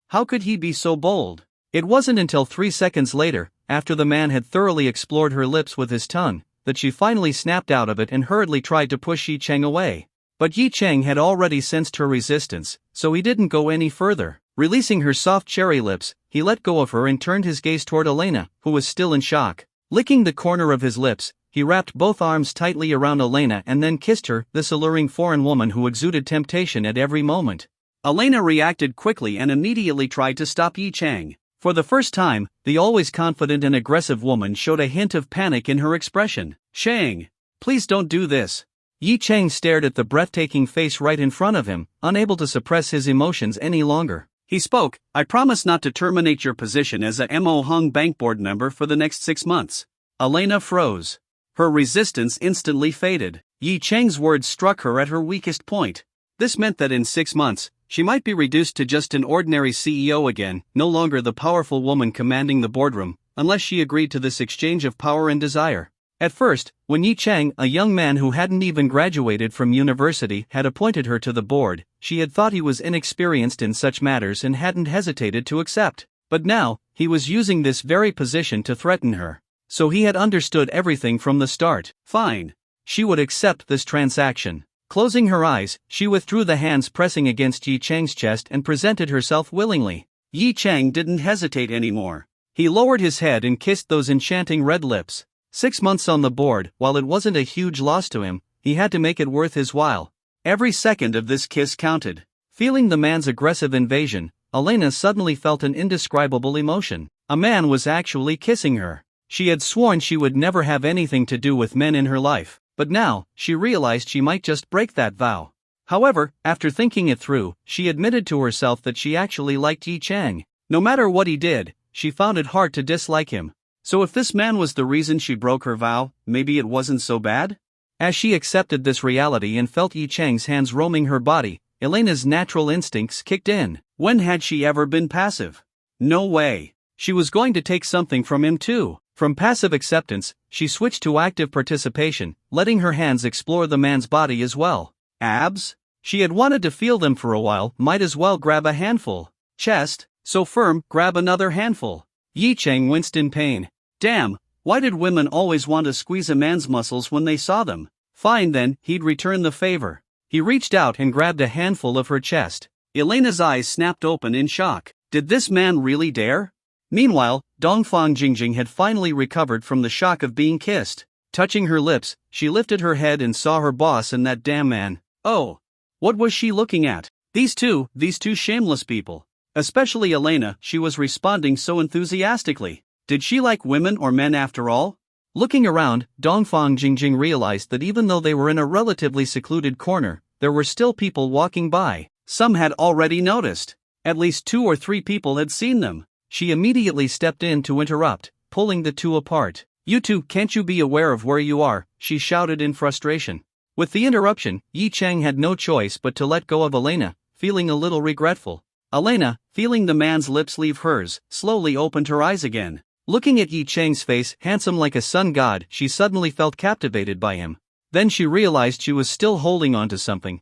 how could he be so bold? It wasn't until 3 seconds later, after the man had thoroughly explored her lips with his tongue, that she finally snapped out of it and hurriedly tried to push Yi Chang away. But Yi Chang had already sensed her resistance, so he didn't go any further. Releasing her soft cherry lips, he let go of her and turned his gaze toward Elena, who was still in shock. Licking the corner of his lips, he wrapped both arms tightly around Elena and then kissed her, this alluring foreign woman who exuded temptation at every moment. Elena reacted quickly and immediately tried to stop Yi Chang. For the first time, the always confident and aggressive woman showed a hint of panic in her expression. "Chang, please don't do this." Yi Chang stared at the breathtaking face right in front of him, unable to suppress his emotions any longer. He spoke, "I promise not to terminate your position as a Mo Hung Bank Board member for the next 6 months. Elena froze. Her resistance instantly faded. Yi Chang's words struck her at her weakest point. This meant that in 6 months, she might be reduced to just an ordinary CEO again, no longer the powerful woman commanding the boardroom, unless she agreed to this exchange of power and desire. At first, when Yi Chang, a young man who hadn't even graduated from university, had appointed her to the board, she had thought he was inexperienced in such matters and hadn't hesitated to accept. But now, he was using this very position to threaten her. So he had understood everything from the start. Fine. She would accept this transaction. Closing her eyes, she withdrew the hands pressing against Yi Chang's chest and presented herself willingly. Yi Chang didn't hesitate anymore. He lowered his head and kissed those enchanting red lips. 6 months on the board, while it wasn't a huge loss to him, he had to make it worth his while. Every second of this kiss counted. Feeling the man's aggressive invasion, Elena suddenly felt an indescribable emotion. A man was actually kissing her. She had sworn she would never have anything to do with men in her life, but now, she realized she might just break that vow. However, after thinking it through, she admitted to herself that she actually liked Yi Chang. No matter what he did, she found it hard to dislike him. So if this man was the reason she broke her vow, maybe it wasn't so bad? As she accepted this reality and felt Yi Chang's hands roaming her body, Elena's natural instincts kicked in. When had she ever been passive? No way. She was going to take something from him too. From passive acceptance, she switched to active participation, letting her hands explore the man's body as well. Abs? She had wanted to feel them for a while, might as well grab a handful. Chest? So firm, grab another handful. Yi Chang winced in pain. Damn, why did women always want to squeeze a man's muscles when they saw them? Fine then, he'd return the favor. He reached out and grabbed a handful of her chest. Elena's eyes snapped open in shock. Did this man really dare? Meanwhile, Dongfang Jingjing had finally recovered from the shock of being kissed. Touching her lips, she lifted her head and saw her boss and that damn man. Oh! What was she looking at? These two shameless people. Especially Elena, she was responding so enthusiastically. Did she like women or men after all? Looking around, Dongfang Jingjing realized that even though they were in a relatively secluded corner, there were still people walking by. Some had already noticed. At least 2 or 3 people had seen them. She immediately stepped in to interrupt, pulling the two apart. You two, can't you be aware of where you are? She shouted in frustration. With the interruption, Yi Chang had no choice but to let go of Elena, feeling a little regretful. Elena, feeling the man's lips leave hers, slowly opened her eyes again. Looking at Yi Chang's face, handsome like a sun god, she suddenly felt captivated by him. Then she realized she was still holding on to something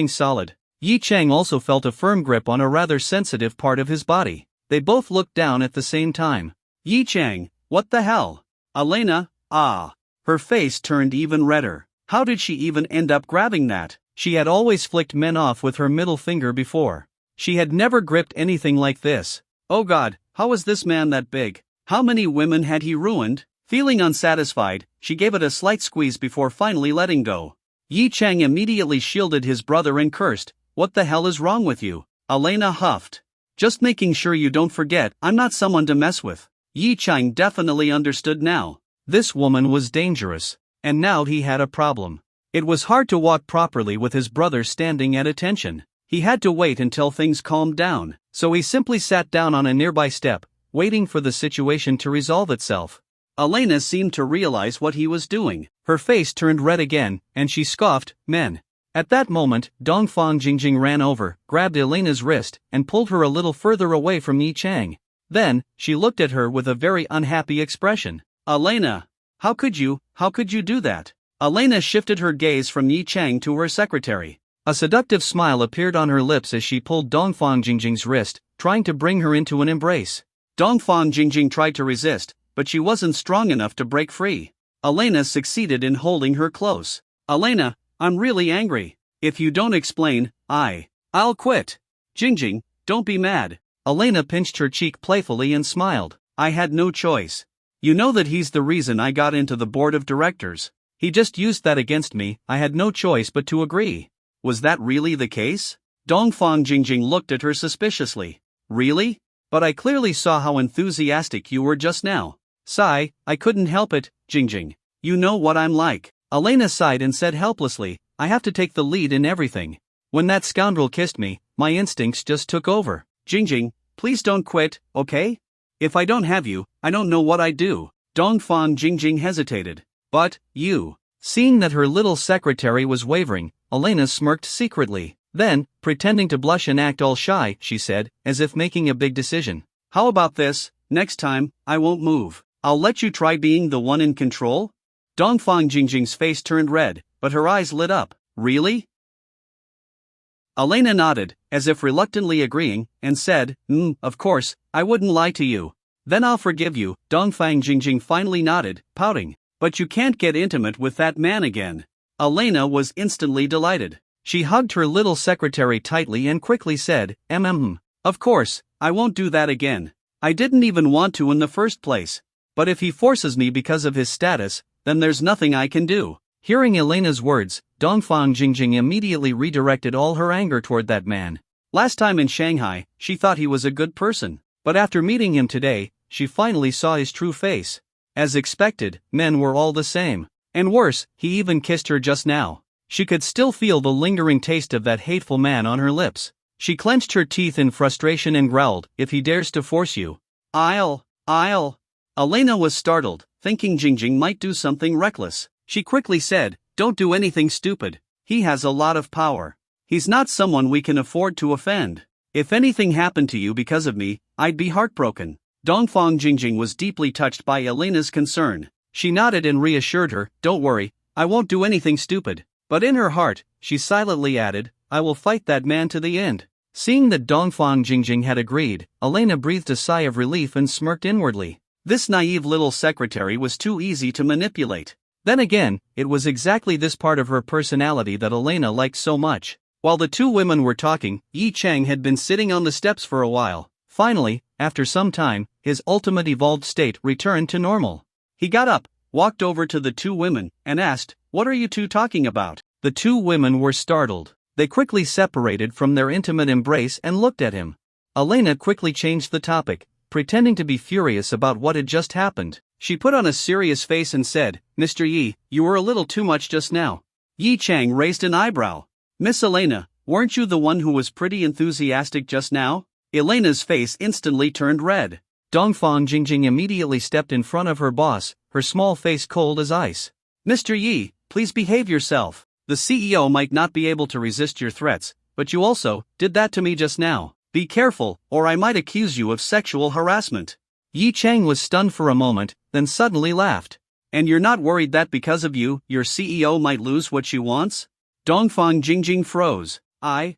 solid. Yi Chang also felt a firm grip on a rather sensitive part of his body. They both looked down at the same time. Yi Chang, what the hell? Elena, ah. Her face turned even redder. How did she even end up grabbing that? She had always flicked men off with her middle finger before. She had never gripped anything like this. Oh god, how was this man that big? How many women had he ruined? Feeling unsatisfied, she gave it a slight squeeze before finally letting go. Yi Chang immediately shielded his brother and cursed. What the hell is wrong with you? Elena huffed. Just making sure you don't forget, I'm not someone to mess with. Yi Chang definitely understood now. This woman was dangerous. And now he had a problem. It was hard to walk properly with his brother standing at attention. He had to wait until things calmed down, so he simply sat down on a nearby step, waiting for the situation to resolve itself. Elena seemed to realize what he was doing. Her face turned red again, and she scoffed, men. At that moment, Dongfang Jingjing ran over, grabbed Elena's wrist, and pulled her a little further away from Yi Chang. Then, she looked at her with a very unhappy expression. Elena! How could you do that? Elena shifted her gaze from Yi Chang to her secretary. A seductive smile appeared on her lips as she pulled Dongfang Jingjing's wrist, trying to bring her into an embrace. Dongfang Jingjing tried to resist, but she wasn't strong enough to break free. Elena succeeded in holding her close. Elena, I'm really angry. If you don't explain, I'll quit. Jingjing, don't be mad. Elena pinched her cheek playfully and smiled. I had no choice. You know that he's the reason I got into the board of directors. He just used that against me, I had no choice but to agree. Was that really the case? Dongfang Jingjing looked at her suspiciously. Really? But I clearly saw how enthusiastic you were just now. Sigh, I couldn't help it, Jingjing. You know what I'm like. Elena sighed and said helplessly, I have to take the lead in everything. When that scoundrel kissed me, my instincts just took over. Jingjing, please don't quit, okay? If I don't have you, I don't know what I'd do. Dongfang Jingjing hesitated. But, you. Seeing that her little secretary was wavering, Elena smirked secretly. Then, pretending to blush and act all shy, she said, as if making a big decision. How about this? Next time, I won't move. I'll let you try being the one in control? Dongfang Jingjing's face turned red, but her eyes lit up. Really? Elena nodded, as if reluctantly agreeing, and said, of course, I wouldn't lie to you. Then I'll forgive you. Dongfang Jingjing finally nodded, pouting. But you can't get intimate with that man again. Elena was instantly delighted. She hugged her little secretary tightly and quickly said, Of course, I won't do that again. I didn't even want to in the first place. But if he forces me because of his status, then there's nothing I can do. Hearing Elena's words, Dongfang Jingjing immediately redirected all her anger toward that man. Last time in Shanghai, she thought he was a good person. But after meeting him today, she finally saw his true face. As expected, men were all the same. And worse, he even kissed her just now. She could still feel the lingering taste of that hateful man on her lips. She clenched her teeth in frustration and growled, "If he dares to force you, I'll. Elena was startled, thinking Jingjing might do something reckless. She quickly said, "Don't do anything stupid. He has a lot of power. He's not someone we can afford to offend. If anything happened to you because of me, I'd be heartbroken." Dongfang Jingjing was deeply touched by Elena's concern. She nodded and reassured her, "Don't worry, I won't do anything stupid." But in her heart, she silently added, "I will fight that man to the end." Seeing that Dongfang Jingjing had agreed, Elena breathed a sigh of relief and smirked inwardly. This naive little secretary was too easy to manipulate. Then again, it was exactly this part of her personality that Elena liked so much. While the two women were talking, Yi Chang had been sitting on the steps for a while. Finally, after some time, his ultimate evolved state returned to normal. He got up, walked over to the two women, and asked, "What are you two talking about?" The two women were startled. They quickly separated from their intimate embrace and looked at him. Elena quickly changed the topic, pretending to be furious about what had just happened. She put on a serious face and said, "Mr. Yi, you were a little too much just now." Yi Chang raised an eyebrow. "Miss Elena, weren't you the one who was pretty enthusiastic just now?" Elena's face instantly turned red. Dongfang Jingjing immediately stepped in front of her boss, her small face cold as ice. "Mr. Yi, please behave yourself. The CEO might not be able to resist your threats, but you also did that to me just now. Be careful, or I might accuse you of sexual harassment." Yi Chang was stunned for a moment, then suddenly laughed. "And you're not worried that because of you, your CEO might lose what she wants?" Dongfang Jingjing froze. I.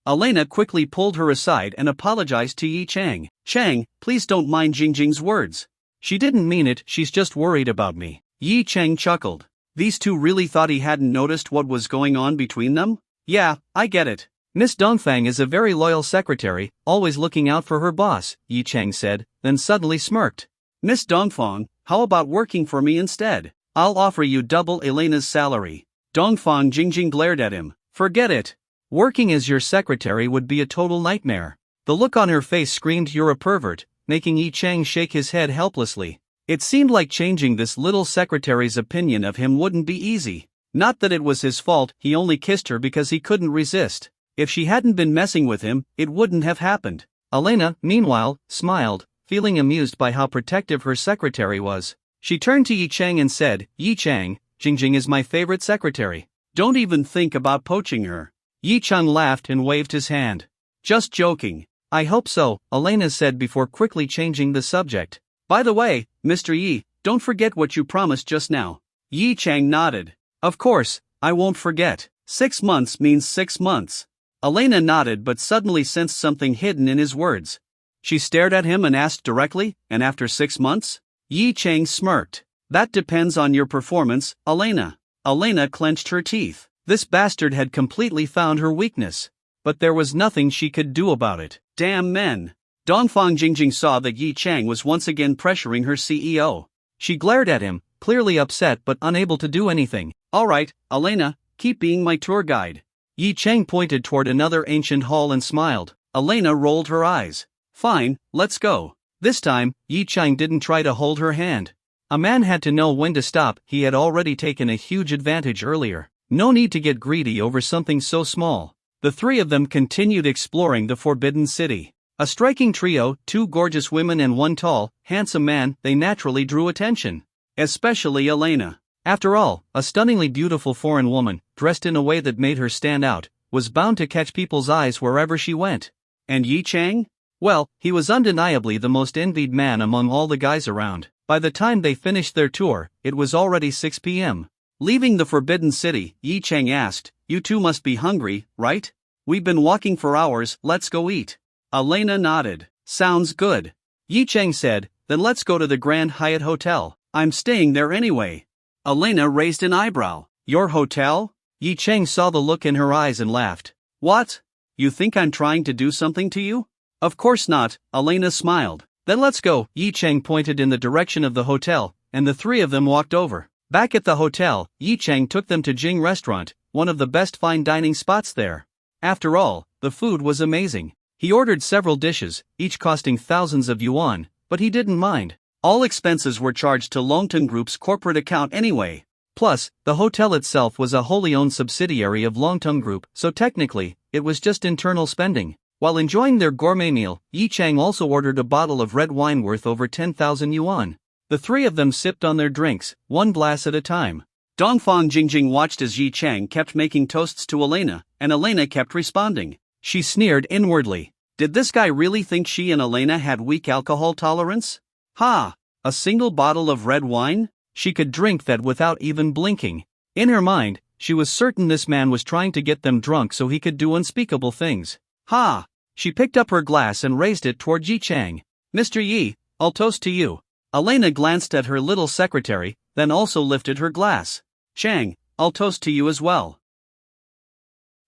Elena quickly pulled her aside and apologized to Yi Chang. "Chang, please don't mind Jingjing's words. She didn't mean it, she's just worried about me." Yi Chang chuckled. These two really thought he hadn't noticed what was going on between them? "Yeah, I get it. Miss Dongfang is a very loyal secretary, always looking out for her boss," Yi Chang said, then suddenly smirked. "Miss Dongfang, how about working for me instead? I'll offer you double Elena's salary." Dongfang Jingjing glared at him. "Forget it. Working as your secretary would be a total nightmare." The look on her face screamed, "You're a pervert," making Yi Chang shake his head helplessly. It seemed like changing this little secretary's opinion of him wouldn't be easy. Not that it was his fault, he only kissed her because he couldn't resist. If she hadn't been messing with him, it wouldn't have happened. Elena, meanwhile, smiled, feeling amused by how protective her secretary was. She turned to Yi Chang and said, "Yi Chang, Jingjing is my favorite secretary. Don't even think about poaching her." Yi Chang laughed and waved his hand. "Just joking." "I hope so," Elena said before quickly changing the subject. "By the way, Mr. Yi, don't forget what you promised just now." Yi Chang nodded. "Of course, I won't forget. 6 months means 6 months." Elena nodded but suddenly sensed something hidden in his words. She stared at him and asked directly, "And after 6 months?" Yi Chang smirked. "That depends on your performance, Elena." Elena clenched her teeth. This bastard had completely found her weakness. But there was nothing she could do about it. Damn men. Dongfang Jingjing saw that Yi Chang was once again pressuring her CEO. She glared at him, clearly upset but unable to do anything. "All right, Elena, keep being my tour guide." Yi Chang pointed toward another ancient hall and smiled. Elena rolled her eyes. "Fine, let's go." This time, Yi Chang didn't try to hold her hand. A man had to know when to stop, he had already taken a huge advantage earlier. No need to get greedy over something so small. The three of them continued exploring the Forbidden City. A striking trio, 2 gorgeous women and 1 tall, handsome man, they naturally drew attention. Especially Elena. After all, a stunningly beautiful foreign woman, dressed in a way that made her stand out, was bound to catch people's eyes wherever she went. And Yi Chang? Well, he was undeniably the most envied man among all the guys around. By the time they finished their tour, it was already 6 p.m. Leaving the Forbidden City, Yi Chang asked, "You two must be hungry, right? We've been walking for hours, let's go eat." Elena nodded. "Sounds good." Yi Chang said, "Then let's go to the Grand Hyatt Hotel. I'm staying there anyway." Elena raised an eyebrow. "Your hotel?" Yi Chang saw the look in her eyes and laughed. "What? You think I'm trying to do something to you? Of course not, Elena smiled. Then let's go. Yi Chang pointed in the direction of the hotel, and the three of them walked over. Back at the hotel, Yi Chang took them to Jing Restaurant, one of the best fine dining spots there. After all, the food was amazing. He ordered several dishes, each costing thousands of yuan, but he didn't mind. All expenses were charged to Longton Group's corporate account anyway. Plus, the hotel itself was a wholly owned subsidiary of Longton Group, so technically, it was just internal spending. While enjoying their gourmet meal, Yi Chang also ordered a bottle of red wine worth over 10,000 yuan. The three of them sipped on their drinks, one glass at a time. Dongfang Jingjing watched as Yi Chang kept making toasts to Elena, and Elena kept responding. She sneered inwardly. Did this guy really think she and Elena had weak alcohol tolerance? Ha! A single bottle of red wine? She could drink that without even blinking. In her mind, she was certain this man was trying to get them drunk so he could do unspeakable things. Ha! She picked up her glass and raised it toward Yi Chang. Mr. Yi, I'll toast to you. Elena glanced at her little secretary, then also lifted her glass. Chang, I'll toast to you as well.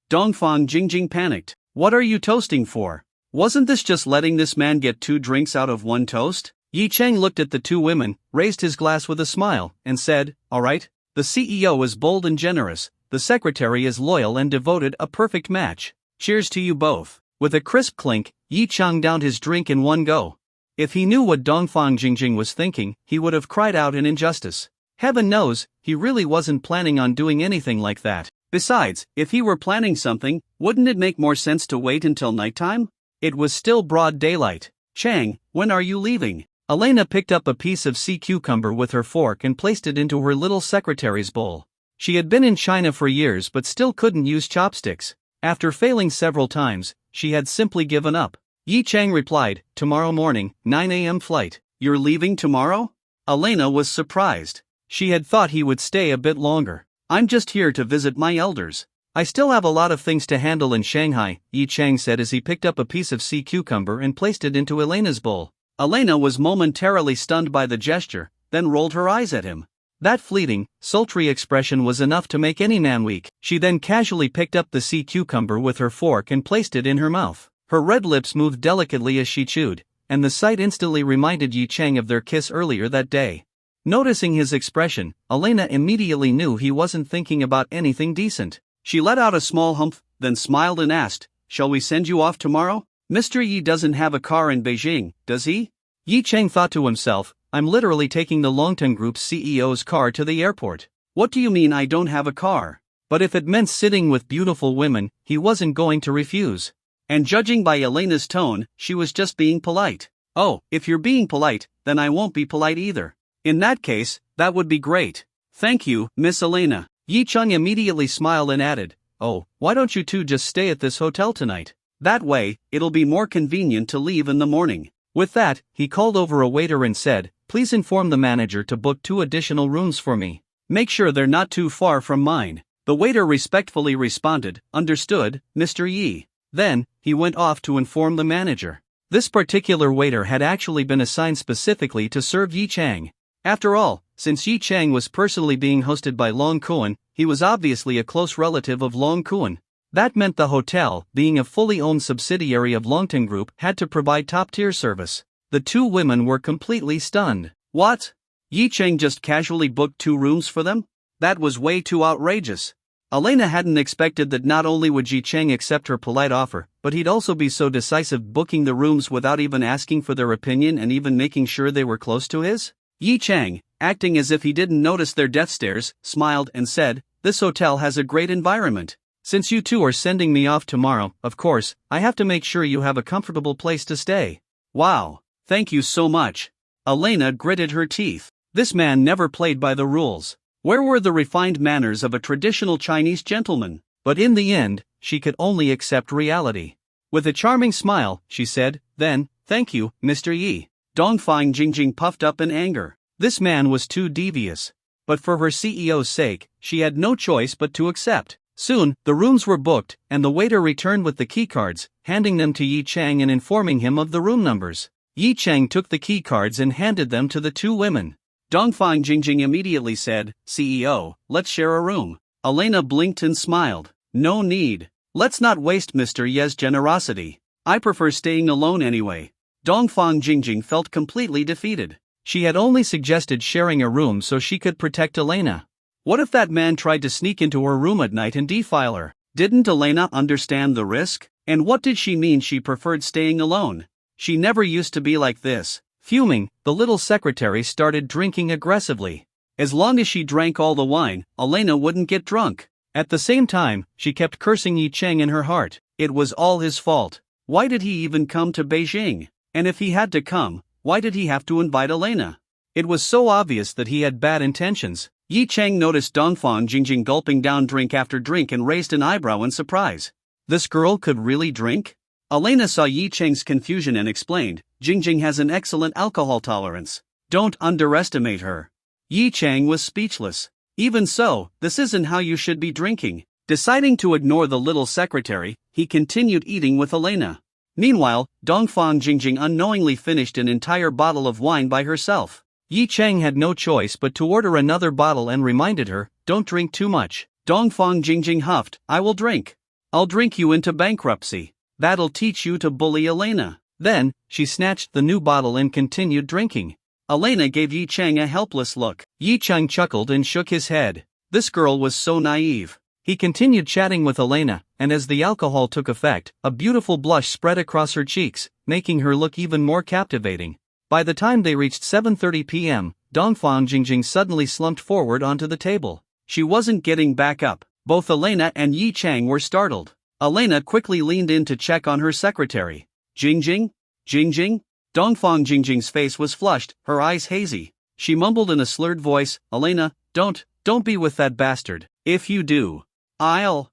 Dongfang Jingjing panicked. What are you toasting for? Wasn't this just letting this man get 2 drinks out of 1 toast? Yi Chang looked at the 2 women, raised his glass with a smile, and said, all right. The CEO is bold and generous, the secretary is loyal and devoted, a perfect match. Cheers to you both. With a crisp clink, Yi Chang downed his drink in one go. If he knew what Dongfang Jingjing was thinking, he would have cried out in injustice. Heaven knows, he really wasn't planning on doing anything like that. Besides, if he were planning something, wouldn't it make more sense to wait until nighttime? It was still broad daylight. Chang, when are you leaving? Elena picked up a piece of sea cucumber with her fork and placed it into her little secretary's bowl. She had been in China for years but still couldn't use chopsticks. After failing several times, she had simply given up. Yi Chang replied, tomorrow morning, 9 a.m. flight. You're leaving tomorrow? Elena was surprised. She had thought he would stay a bit longer. I'm just here to visit my elders. I still have a lot of things to handle in Shanghai, Yi Chang said as he picked up a piece of sea cucumber and placed it into Elena's bowl. Elena was momentarily stunned by the gesture, then rolled her eyes at him. That fleeting, sultry expression was enough to make any man weak. She then casually picked up the sea cucumber with her fork and placed it in her mouth. Her red lips moved delicately as she chewed, and the sight instantly reminded Yi Chang of their kiss earlier that day. Noticing his expression, Elena immediately knew he wasn't thinking about anything decent. She let out a small humph, then smiled and asked, shall we send you off tomorrow? Mr. Yi doesn't have a car in Beijing, does he? Yi Chang thought to himself, I'm literally taking the Longton Group's CEO's car to the airport. What do you mean I don't have a car? But if it meant sitting with beautiful women, he wasn't going to refuse. And judging by Elena's tone, she was just being polite. Oh, if you're being polite, then I won't be polite either. In that case, that would be great. Thank you, Miss Elena. Yi Chang immediately smiled and added, oh, why don't you two just stay at this hotel tonight? That way, it'll be more convenient to leave in the morning. With that, he called over a waiter and said, please inform the manager to book 2 additional rooms for me. Make sure they're not too far from mine. The waiter respectfully responded, understood, Mr. Yi. Then, he went off to inform the manager. This particular waiter had actually been assigned specifically to serve Yi Chang. After all, since Yi Chang was personally being hosted by Long Kuan, he was obviously a close relative of Long Kuan. That meant the hotel, being a fully owned subsidiary of Longton Group, had to provide top-tier service. The 2 women were completely stunned. What? Yi Chang just casually booked 2 rooms for them? That was way too outrageous. Elena hadn't expected that not only would Yi Chang accept her polite offer, but he'd also be so decisive booking the rooms without even asking for their opinion and even making sure they were close to his. Yi Chang, acting as if he didn't notice their death stares, smiled and said, this hotel has a great environment. Since you 2 are sending me off tomorrow, of course, I have to make sure you have a comfortable place to stay. Wow, thank you so much. Elena gritted her teeth. This man never played by the rules. Where were the refined manners of a traditional Chinese gentleman? But in the end, she could only accept reality. With a charming smile, she said, then, thank you, Mr. Yi. Dongfang Jingjing puffed up in anger. This man was too devious. But for her CEO's sake, she had no choice but to accept. Soon, the rooms were booked, and the waiter returned with the keycards, handing them to Yi Chang and informing him of the room numbers. Yi Chang took the keycards and handed them to the 2 women. Dongfang Jingjing immediately said, CEO, let's share a room. Elena blinked and smiled. No need. Let's not waste Mr. Ye's generosity. I prefer staying alone anyway. Dongfang Jingjing felt completely defeated. She had only suggested sharing a room so she could protect Elena. What if that man tried to sneak into her room at night and defile her? Didn't Elena understand the risk? And what did she mean she preferred staying alone? She never used to be like this. Fuming, the little secretary started drinking aggressively. As long as she drank all the wine, Elena wouldn't get drunk. At the same time, she kept cursing Yi Cheng in her heart. It was all his fault. Why did he even come to Beijing? And if he had to come, why did he have to invite Elena? It was so obvious that he had bad intentions. Yi Cheng noticed Dongfang Jingjing gulping down drink after drink and raised an eyebrow in surprise. This girl could really drink? Elena saw Yi Cheng's confusion and explained, Jingjing has an excellent alcohol tolerance. Don't underestimate her. Yi Cheng was speechless. Even so, this isn't how you should be drinking. Deciding to ignore the little secretary, he continued eating with Elena. Meanwhile, Dongfang Jingjing unknowingly finished an entire bottle of wine by herself. Yi Cheng had no choice but to order another bottle and reminded her, don't drink too much. Dongfang Jingjing huffed, I will drink. I'll drink you into bankruptcy. That'll teach you to bully Elena. Then, she snatched the new bottle and continued drinking. Elena gave Yi Cheng a helpless look. Yi Cheng chuckled and shook his head. This girl was so naive. He continued chatting with Elena, and as the alcohol took effect, a beautiful blush spread across her cheeks, making her look even more captivating. By the time they reached 7:30 p.m., Dongfang Jingjing suddenly slumped forward onto the table. She wasn't getting back up. Both Elena and Yi Cheng were startled. Elena quickly leaned in to check on her secretary. Jingjing? Jingjing? Dongfang Jingjing's face was flushed, her eyes hazy. She mumbled in a slurred voice, Elena, don't be with that bastard. If you do, I'll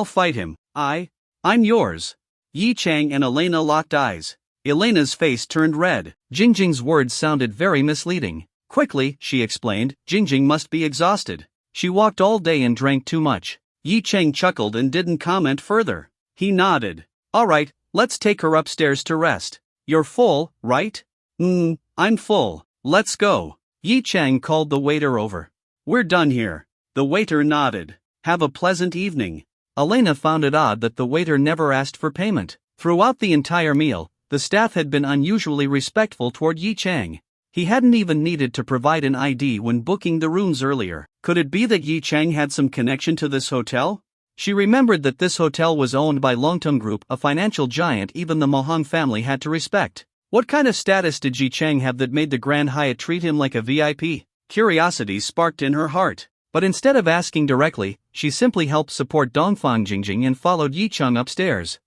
fight him. I'm yours. Yi Cheng and Elena locked eyes. Elena's face turned red. Jingjing's words sounded very misleading. Quickly, she explained, Jingjing must be exhausted. She walked all day and drank too much. Yi Cheng chuckled and didn't comment further. He nodded. Alright, let's take her upstairs to rest. You're full, right? I'm full. Let's go. Yi Cheng called the waiter over. We're done here. The waiter nodded. Have a pleasant evening. Elena found it odd that the waiter never asked for payment. Throughout the entire meal, the staff had been unusually respectful toward Yi Cheng. He hadn't even needed to provide an ID when booking the rooms earlier. Could it be that Yi Cheng had some connection to this hotel? She remembered that this hotel was owned by Longtum Group, a financial giant even the Mohang family had to respect. What kind of status did Yi Cheng have that made the Grand Hyatt treat him like a VIP? Curiosity sparked in her heart. But instead of asking directly, she simply helped support Dongfang Jingjing and followed Yi Cheng upstairs.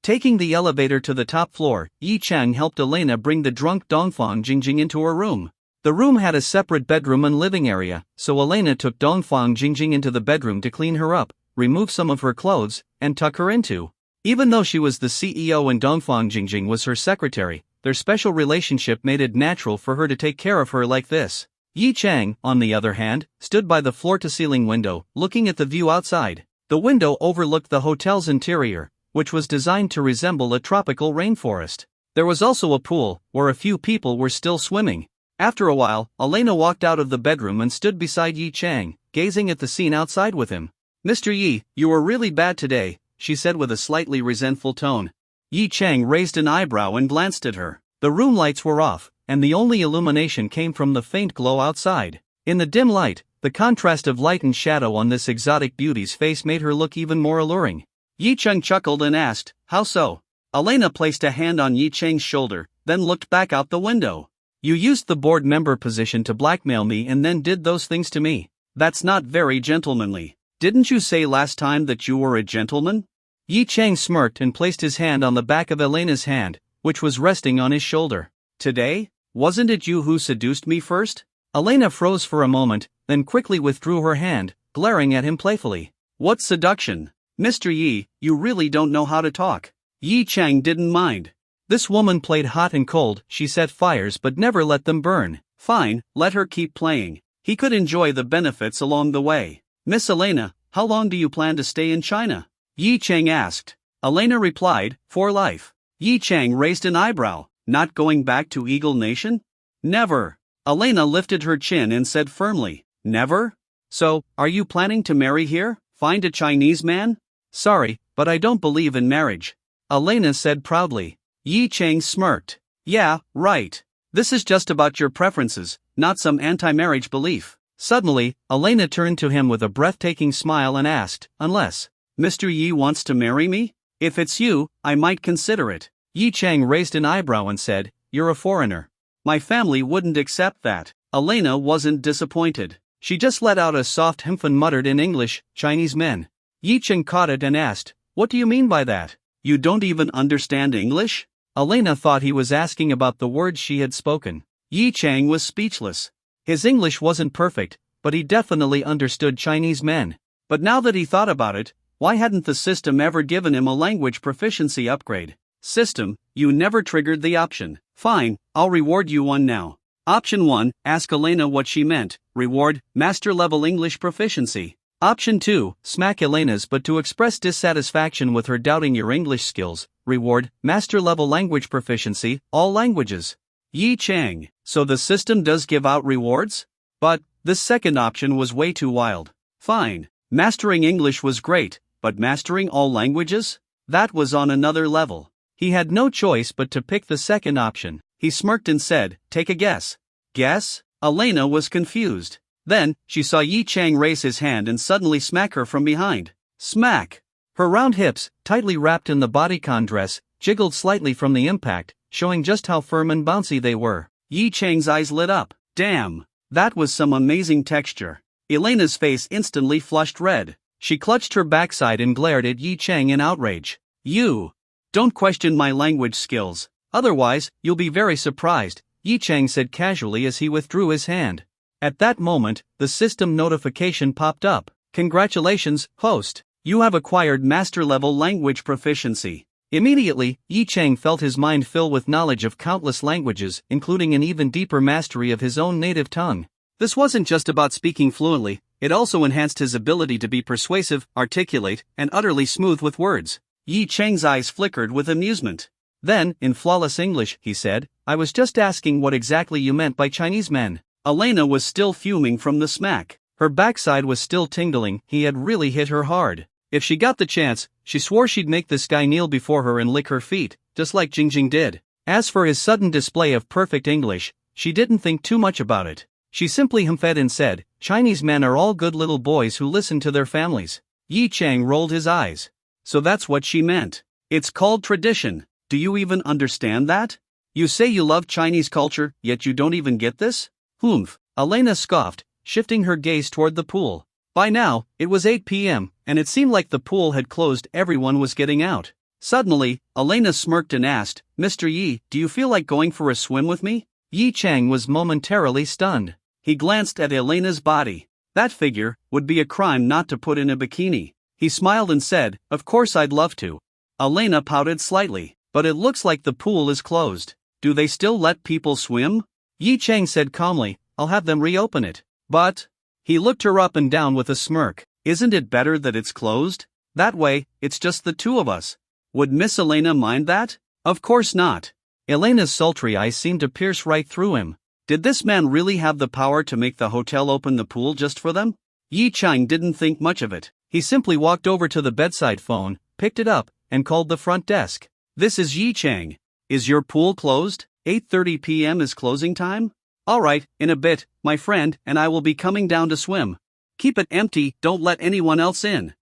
Taking the elevator to the top floor, Yi Cheng helped Elena bring the drunk Dongfang Jingjing into her room. The room had a separate bedroom and living area, so Elena took Dongfang Jingjing into the bedroom to clean her up, remove some of her clothes, and tuck her into. Even though she was the CEO and Dongfang Jingjing was her secretary, their special relationship made it natural for her to take care of her like this. Yi Cheng, on the other hand, stood by the floor-to-ceiling window, looking at the view outside. The window overlooked the hotel's interior, which was designed to resemble a tropical rainforest. There was also a pool, where a few people were still swimming. After a while, Elena walked out of the bedroom and stood beside Yi Cheng, gazing at the scene outside with him. Mr. Yi, you were really bad today, she said with a slightly resentful tone. Yi Cheng raised an eyebrow and glanced at her. The room lights were off, and the only illumination came from the faint glow outside. In the dim light, the contrast of light and shadow on this exotic beauty's face made her look even more alluring. Yi Cheng chuckled and asked, how so? Elena placed a hand on Yi Cheng's shoulder, then looked back out the window. You used the board member position to blackmail me and then did those things to me. That's not very gentlemanly. Didn't you say last time that you were a gentleman? Yi Cheng smirked and placed his hand on the back of Elena's hand, which was resting on his shoulder. Today? Wasn't it you who seduced me first? Elena froze for a moment, then quickly withdrew her hand, glaring at him playfully. What seduction? Mr. Yi, you really don't know how to talk. Yi Cheng didn't mind. This woman played hot and cold, she set fires but never let them burn. Fine, let her keep playing. He could enjoy the benefits along the way. Miss Elena, how long do you plan to stay in China? Yi Cheng asked. Elena replied, for life. Yi Cheng raised an eyebrow. Not going back to Eagle Nation? Never. Elena lifted her chin and said firmly, never? So, are you planning to marry here? Find a Chinese man? Sorry, but I don't believe in marriage, Elena said proudly. Yi Chang smirked. Yeah, right. This is just about your preferences, not some anti-marriage belief. Suddenly, Elena turned to him with a breathtaking smile and asked, unless Mr. Yi wants to marry me? If it's you, I might consider it. Yi Chang raised an eyebrow and said, you're a foreigner. My family wouldn't accept that. Elena wasn't disappointed. She just let out a soft hmph and muttered in English, Chinese men. Yi Chang caught it and asked, what do you mean by that? You don't even understand English? Elena thought he was asking about the words she had spoken. Yi Chang was speechless. His English wasn't perfect, but he definitely understood Chinese men. But now that he thought about it, why hadn't the system ever given him a language proficiency upgrade? System, you never triggered the option. Fine, I'll reward you one now. Option 1, ask Elena what she meant. Reward, master level English proficiency. Option 2, smack Elena's but to express dissatisfaction with her doubting your English skills. Reward, master level language proficiency, all languages. Yi Chang, so the system does give out rewards? But this second option was way too wild. Fine, mastering English was great, but mastering all languages? That was on another level. He had no choice but to pick the second option. He smirked and said, take a guess. Guess? Elena was confused. Then, she saw Yi Chang raise his hand and suddenly smack her from behind. Smack! Her round hips, tightly wrapped in the bodycon dress, jiggled slightly from the impact, showing just how firm and bouncy they were. Yi Chang's eyes lit up. Damn! That was some amazing texture. Elena's face instantly flushed red. She clutched her backside and glared at Yi Chang in outrage. You! Don't question my language skills. Otherwise, you'll be very surprised, Yi Chang said casually as he withdrew his hand. At that moment, the system notification popped up. Congratulations, host. You have acquired master-level language proficiency. Immediately, Yi Chang felt his mind fill with knowledge of countless languages, including an even deeper mastery of his own native tongue. This wasn't just about speaking fluently, it also enhanced his ability to be persuasive, articulate, and utterly smooth with words. Yi Chang's eyes flickered with amusement. Then, in flawless English, he said, I was just asking what exactly you meant by Chinese men. Elena was still fuming from the smack. Her backside was still tingling, he had really hit her hard. If she got the chance, she swore she'd make this guy kneel before her and lick her feet, just like Jingjing did. As for his sudden display of perfect English, she didn't think too much about it. She simply humphed and said, Chinese men are all good little boys who listen to their families. Yi Chang rolled his eyes. So that's what she meant. It's called tradition. Do you even understand that? You say you love Chinese culture, yet you don't even get this? Humph, Elena scoffed, shifting her gaze toward the pool. By now, it was 8 p.m., and it seemed like the pool had closed. Everyone was getting out. Suddenly, Elena smirked and asked, Mr. Yi, do you feel like going for a swim with me? Yi Chang was momentarily stunned. He glanced at Elena's body. That figure, would be a crime not to put in a bikini. He smiled and said, of course I'd love to. Elena pouted slightly. But it looks like the pool is closed. Do they still let people swim? Yi Chang said calmly, I'll have them reopen it. But... He looked her up and down with a smirk. Isn't it better that it's closed? That way, it's just the two of us. Would Miss Elena mind that? Of course not. Elena's sultry eyes seemed to pierce right through him. Did this man really have the power to make the hotel open the pool just for them? Yi Chang didn't think much of it. He simply walked over to the bedside phone, picked it up, and called the front desk. This is Yi Chang. Is your pool closed? 8:30 p.m. is closing time? Alright, in a bit, my friend and I will be coming down to swim. Keep it empty, don't let anyone else in.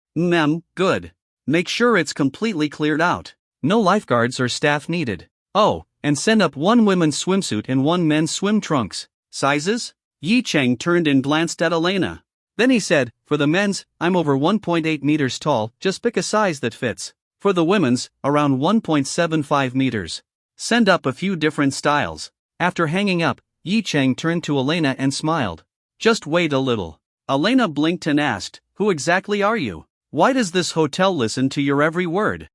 Good. Make sure it's completely cleared out. No lifeguards or staff needed. Oh, and send up one women's swimsuit and one men's swim trunks. Sizes? Yi Chang turned and glanced at Elena. Then he said, for the men's, I'm over 1.8 meters tall, just pick a size that fits. For the women's, around 1.75 meters. Send up a few different styles. After hanging up, Yi Chang turned to Elena and smiled. Just wait a little. Elena blinked and asked, who exactly are you? Why does this hotel listen to your every word?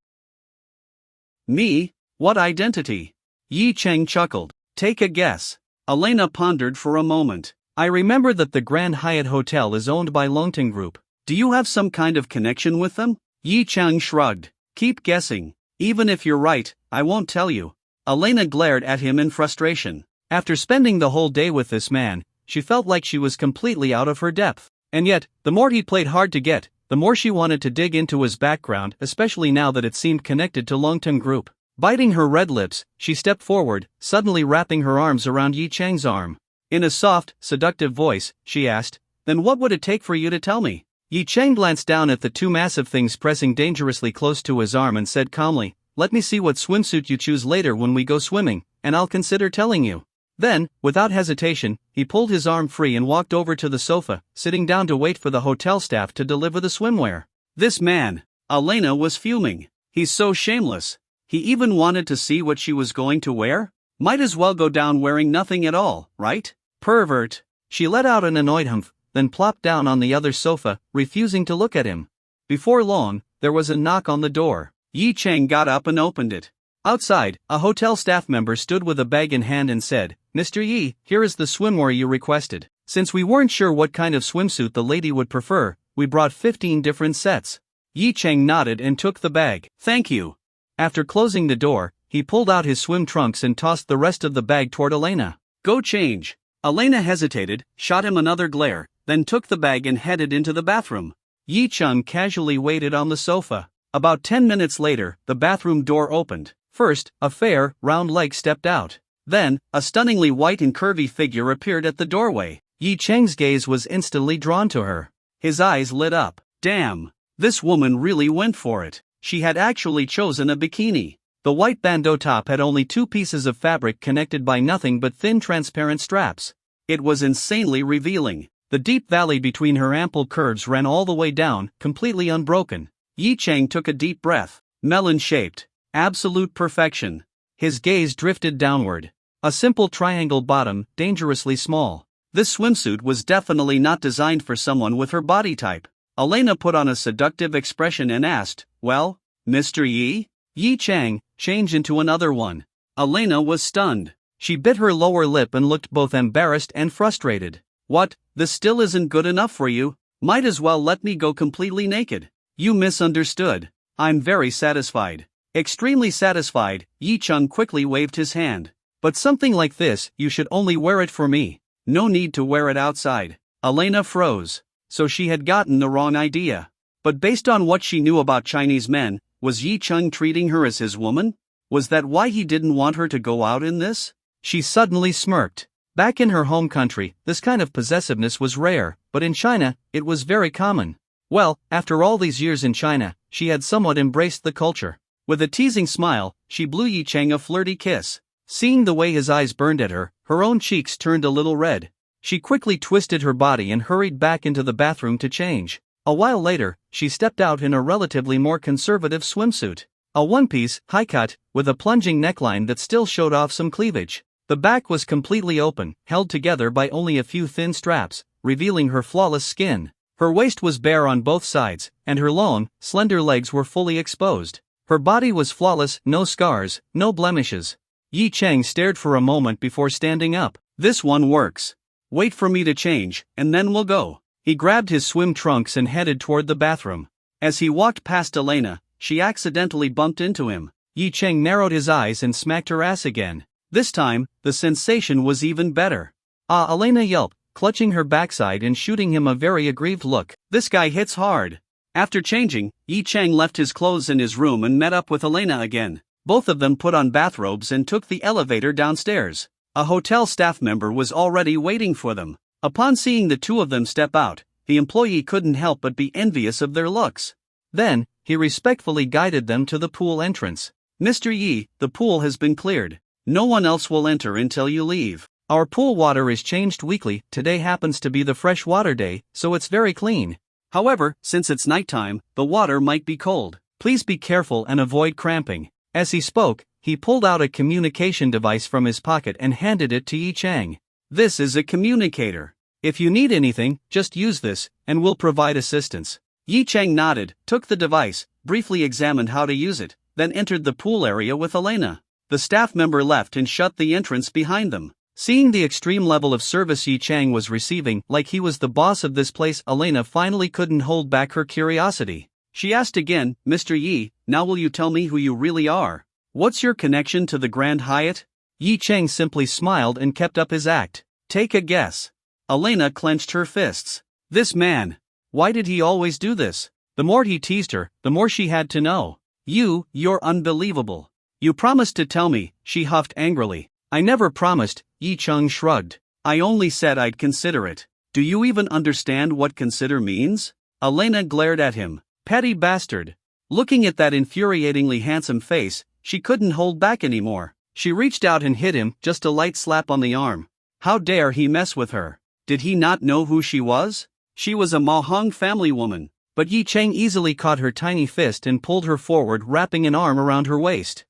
Me? What identity? Yi Chang chuckled. Take a guess. Elena pondered for a moment. I remember that the Grand Hyatt Hotel is owned by Longting Group. Do you have some kind of connection with them? Yi Chang shrugged. Keep guessing. Even if you're right, I won't tell you. Elena glared at him in frustration. After spending the whole day with this man, she felt like she was completely out of her depth. And yet, the more he played hard to get, the more she wanted to dig into his background, especially now that it seemed connected to Longteng Group. Biting her red lips, she stepped forward, suddenly wrapping her arms around Yi Chang's arm. In a soft, seductive voice, she asked, "Then what would it take for you to tell me?" Yi Chang glanced down at the two massive things pressing dangerously close to his arm and said calmly, "Let me see what swimsuit you choose later when we go swimming, and I'll consider telling you." Then, without hesitation, he pulled his arm free and walked over to the sofa, sitting down to wait for the hotel staff to deliver the swimwear. This man, Elena was fuming. He's so shameless. He even wanted to see what she was going to wear? Might as well go down wearing nothing at all, right? Pervert. She let out an annoyed humph, then plopped down on the other sofa, refusing to look at him. Before long, there was a knock on the door. Yi Chang got up and opened it. Outside, a hotel staff member stood with a bag in hand and said, "Mr. Yi, here is the swimwear you requested. Since we weren't sure what kind of swimsuit the lady would prefer, we brought 15 different sets." Yi Chang nodded and took the bag. "Thank you." After closing the door, he pulled out his swim trunks and tossed the rest of the bag toward Elena. "Go change." Elena hesitated, shot him another glare, then took the bag and headed into the bathroom. Yi Chang casually waited on the sofa. About 10 minutes later, the bathroom door opened. First, a fair, round leg stepped out. Then, a stunningly white and curvy figure appeared at the doorway. Yi Chang's gaze was instantly drawn to her. His eyes lit up. Damn! This woman really went for it. She had actually chosen a bikini. The white bandeau top had only 2 pieces of fabric connected by nothing but thin transparent straps. It was insanely revealing. The deep valley between her ample curves ran all the way down, completely unbroken. Yi Chang took a deep breath. Melon-shaped. Absolute perfection. His gaze drifted downward. A simple triangle bottom, dangerously small. This swimsuit was definitely not designed for someone with her body type. Elena put on a seductive expression and asked, "Well, Mr. Yi?" Yi Chang changed into another one. Elena was stunned. She bit her lower lip and looked both embarrassed and frustrated. "What, this still isn't good enough for you? Might as well let me go completely naked." "You misunderstood. I'm very satisfied." Extremely satisfied, Yi Chang quickly waved his hand. "But something like this, you should only wear it for me. No need to wear it outside." Elena froze. So she had gotten the wrong idea. But based on what she knew about Chinese men, was Yi Chang treating her as his woman? Was that why he didn't want her to go out in this? She suddenly smirked. Back in her home country, this kind of possessiveness was rare, but in China, it was very common. Well, after all these years in China, she had somewhat embraced the culture. With a teasing smile, she blew Yi Chang a flirty kiss. Seeing the way his eyes burned at her, her own cheeks turned a little red. She quickly twisted her body and hurried back into the bathroom to change. A while later, she stepped out in a relatively more conservative swimsuit. A one-piece, high-cut, with a plunging neckline that still showed off some cleavage. The back was completely open, held together by only a few thin straps, revealing her flawless skin. Her waist was bare on both sides, and her long, slender legs were fully exposed. Her body was flawless, no scars, no blemishes. Yi Chang stared for a moment before standing up. "This one works. Wait for me to change, and then we'll go." He grabbed his swim trunks and headed toward the bathroom. As he walked past Elena, she accidentally bumped into him. Yi Chang narrowed his eyes and smacked her ass again. This time, the sensation was even better. "Ah!" Elena yelped, clutching her backside and shooting him a very aggrieved look. "This guy hits hard." After changing, Yi Chang left his clothes in his room and met up with Elena again. Both of them put on bathrobes and took the elevator downstairs. A hotel staff member was already waiting for them. Upon seeing the two of them step out, the employee couldn't help but be envious of their looks. Then, he respectfully guided them to the pool entrance. "Mr. Yi, the pool has been cleared. No one else will enter until you leave. Our pool water is changed weekly. Today happens to be the fresh water day, so it's very clean. However, since it's nighttime, the water might be cold. Please be careful and avoid cramping." As he spoke, he pulled out a communication device from his pocket and handed it to Yi Chang. "This is a communicator. If you need anything, just use this, and we'll provide assistance." Yi Chang nodded, took the device, briefly examined how to use it, then entered the pool area with Elena. The staff member left and shut the entrance behind them. Seeing the extreme level of service Yi Chang was receiving, like he was the boss of this place, Elena finally couldn't hold back her curiosity. She asked again, "Mr. Yi, now will you tell me who you really are? What's your connection to the Grand Hyatt?" Yi Chang simply smiled and kept up his act. "Take a guess." Elena clenched her fists. "This man. Why did he always do this? The more he teased her, the more she had to know. You're unbelievable. You promised to tell me, she huffed angrily. I never promised, Yi Cheng shrugged. I only said I'd consider it. Do you even understand what consider means? Elena glared at him. Petty bastard. Looking at that infuriatingly handsome face, she couldn't hold back anymore. She reached out and hit him just a light slap on the arm. How dare he mess with her? Did he not know who she was? She was a Mahong family woman. But Yi Cheng easily caught her tiny fist and pulled her forward, wrapping an arm around her waist.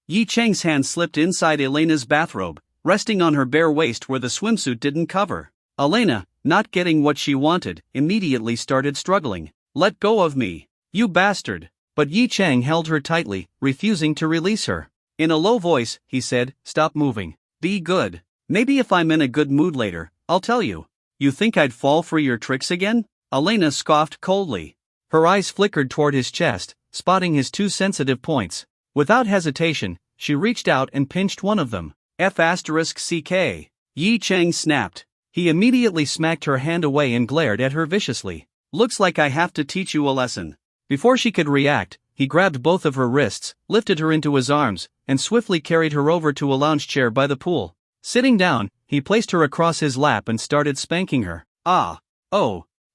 Yi Cheng's hand slipped inside Elena's bathrobe, resting on her bare waist where the swimsuit didn't cover. Elena, not getting what she wanted, immediately started struggling. Let go of me, you bastard. But Yi Cheng held her tightly, refusing to release her. In a low voice, he said, stop moving. Be good. Maybe if I'm in a good mood later, I'll tell you. You think I'd fall for your tricks again? Elena scoffed coldly. Her eyes flickered toward his chest, spotting his two sensitive points. Without hesitation, she reached out and pinched one of them. F***ck. Yi Cheng snapped. He immediately smacked her hand away and glared at her viciously. Looks like I have to teach you a lesson. Before she could react, he grabbed both of her wrists, lifted her into his arms, and swiftly carried her over to a lounge chair by the pool. Sitting down, he placed her across his lap and started spanking her. Oh.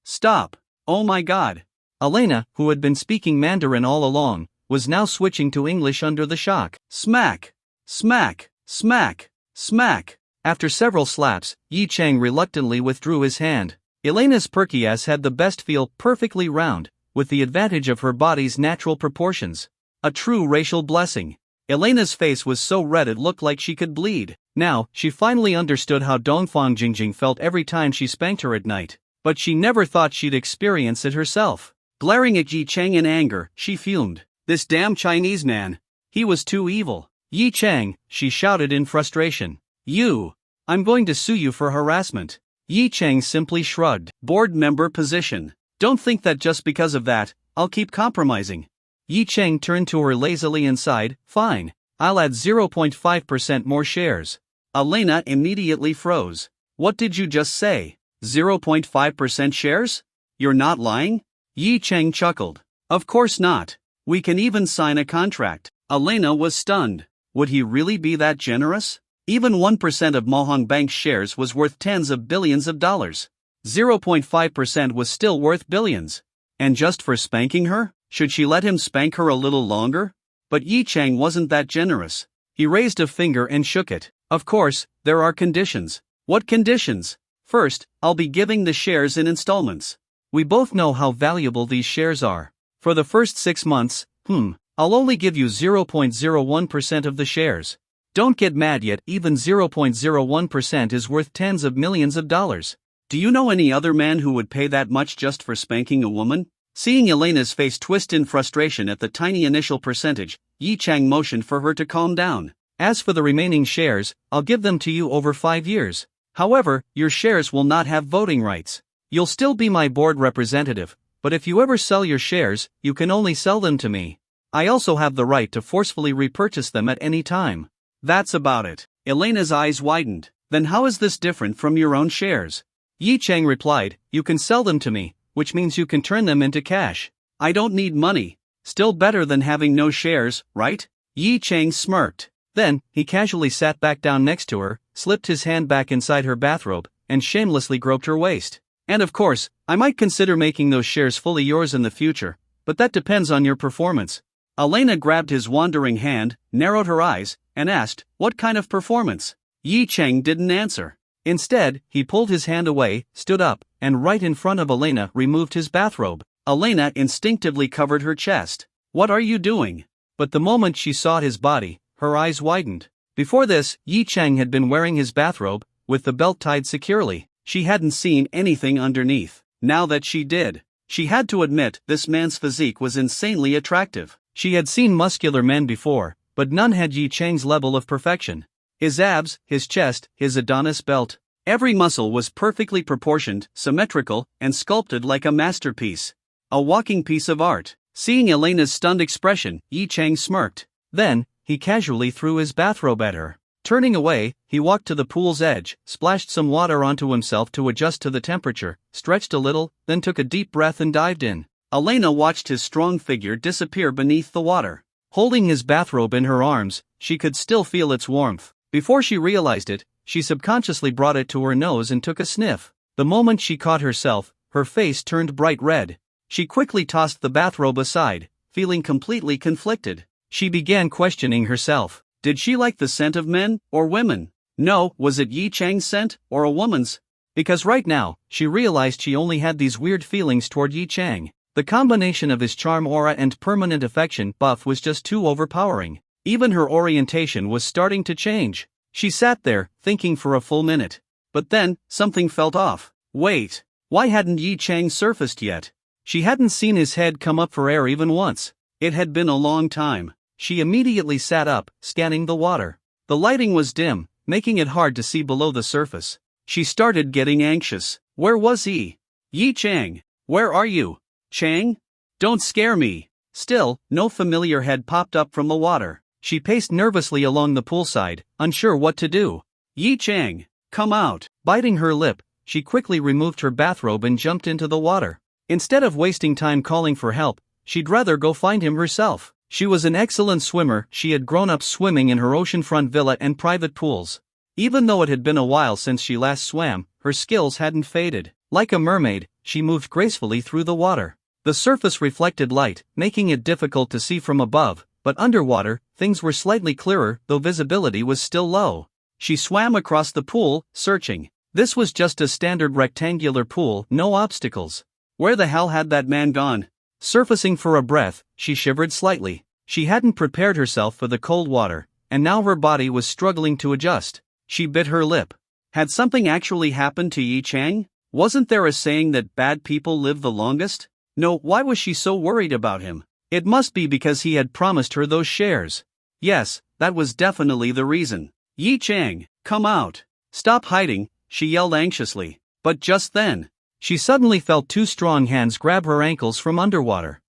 Stop. Oh my god. Elena, who had been speaking Mandarin all along, was now switching to English under the shock. Smack. Smack. Smack. Smack. After several slaps, Yi Cheng reluctantly withdrew his hand. Elena's perky ass had the best feel, perfectly round, with the advantage of her body's natural proportions. A true racial blessing. Elena's face was so red it looked like she could bleed. Now, she finally understood how Dongfang Jingjing felt every time she spanked her at night. But she never thought she'd experience it herself. Glaring at Yi Cheng in anger, she fumed. This damn Chinese man. He was too evil. Yi Cheng, she shouted in frustration. I'm going to sue you for harassment. Yi Cheng simply shrugged. Board member position. Don't think that just because of that, I'll keep compromising. Yi Cheng turned to her lazily and sighed. Fine. I'll add 0.5% more shares. Elena immediately froze. What did you just say? 0.5% shares? You're not lying? Yi Cheng chuckled. Of course not. We can even sign a contract. Elena was stunned. Would he really be that generous? Even 1% of Mohang Bank's shares was worth tens of billions of dollars. 0.5% was still worth billions. And just for spanking her? Should she let him spank her a little longer? But Yi Cheng wasn't that generous. He raised a finger and shook it. Of course, there are conditions. What conditions? First, I'll be giving the shares in installments. We both know how valuable these shares are. For the first 6 months, I'll only give you 0.01% of the shares. Don't get mad yet, even 0.01% is worth tens of millions of dollars. Do you know any other man who would pay that much just for spanking a woman? Seeing Elena's face twist in frustration at the tiny initial percentage, Yi Cheng motioned for her to calm down. As for the remaining shares, I'll give them to you over 5 years. However, your shares will not have voting rights. You'll still be my board representative, but if you ever sell your shares, you can only sell them to me. I also have the right to forcefully repurchase them at any time. That's about it. Elena's eyes widened. Then how is this different from your own shares? Yi Cheng replied, you can sell them to me, which means you can turn them into cash. I don't need money. Still better than having no shares, right? Yi Cheng smirked. Then, he casually sat back down next to her, slipped his hand back inside her bathrobe, and shamelessly groped her waist. And of course, I might consider making those shares fully yours in the future, but that depends on your performance. Elena grabbed his wandering hand, narrowed her eyes, and asked, what kind of performance? Yi Cheng didn't answer. Instead, he pulled his hand away, stood up, and right in front of Elena removed his bathrobe. Elena instinctively covered her chest. What are you doing? But the moment she saw his body, her eyes widened. Before this, Yi Cheng had been wearing his bathrobe, with the belt tied securely. She hadn't seen anything underneath. Now that she did, she had to admit this man's physique was insanely attractive. She had seen muscular men before, but none had Yi Cheng's level of perfection. His abs, his chest, his Adonis belt. Every muscle was perfectly proportioned, symmetrical, and sculpted like a masterpiece. A walking piece of art. Seeing Elena's stunned expression, Yi Cheng smirked. Then, he casually threw his bathrobe at her. Turning away, he walked to the pool's edge, splashed some water onto himself to adjust to the temperature, stretched a little, then took a deep breath and dived in. Elena watched his strong figure disappear beneath the water. Holding his bathrobe in her arms, she could still feel its warmth. Before she realized it, she subconsciously brought it to her nose and took a sniff. The moment she caught herself, her face turned bright red. She quickly tossed the bathrobe aside, feeling completely conflicted. She began questioning herself. Did she like the scent of men or women? No, was it Yi Chang's scent or a woman's? Because right now, she realized she only had these weird feelings toward Yi Chang. The combination of his charm aura and permanent affection buff was just too overpowering. Even her orientation was starting to change. She sat there, thinking for a full minute. But then, something felt off. Wait, why hadn't Yi Chang surfaced yet? She hadn't seen his head come up for air even once. It had been a long time. She immediately sat up, scanning the water. The lighting was dim, making it hard to see below the surface. She started getting anxious. Where was he? Yi Chang, where are you? Chang? Don't scare me. Still, no familiar head popped up from the water. She paced nervously along the poolside, unsure what to do. Yi Chang, come out. Biting her lip, she quickly removed her bathrobe and jumped into the water. Instead of wasting time calling for help, she'd rather go find him herself. She was an excellent swimmer. She had grown up swimming in her oceanfront villa and private pools. Even though it had been a while since she last swam, her skills hadn't faded. Like a mermaid, she moved gracefully through the water. The surface reflected light, making it difficult to see from above, but underwater, things were slightly clearer, though visibility was still low. She swam across the pool, searching. This was just a standard rectangular pool, no obstacles. Where the hell had that man gone? Surfacing for a breath, she shivered slightly. She hadn't prepared herself for the cold water, and now her body was struggling to adjust. She bit her lip. Had something actually happened to Yi Chang? Wasn't there a saying that bad people live the longest? No, why was she so worried about him? It must be because he had promised her those shares. Yes, that was definitely the reason. Yi Chang, come out. Stop hiding, she yelled anxiously. But just then, she suddenly felt two strong hands grab her ankles from underwater.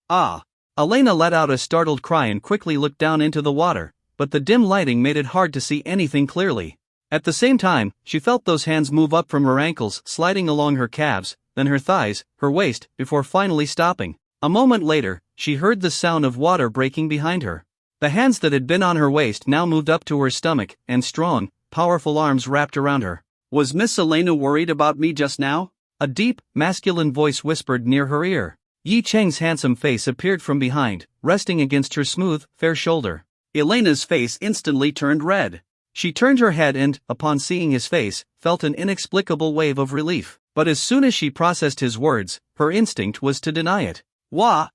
Ah! Elena let out a startled cry and quickly looked down into the water, but the dim lighting made it hard to see anything clearly. At the same time, she felt those hands move up from her ankles, sliding along her calves, then her thighs, her waist, before finally stopping. A moment later, she heard the sound of water breaking behind her. The hands that had been on her waist now moved up to her stomach, and strong, powerful arms wrapped around her. Was Miss Elena worried about me just now? A deep, masculine voice whispered near her ear. Yi Chang's handsome face appeared from behind, resting against her smooth, fair shoulder. Elena's face instantly turned red. She turned her head and, upon seeing his face, felt an inexplicable wave of relief. But as soon as she processed his words, her instinct was to deny it. What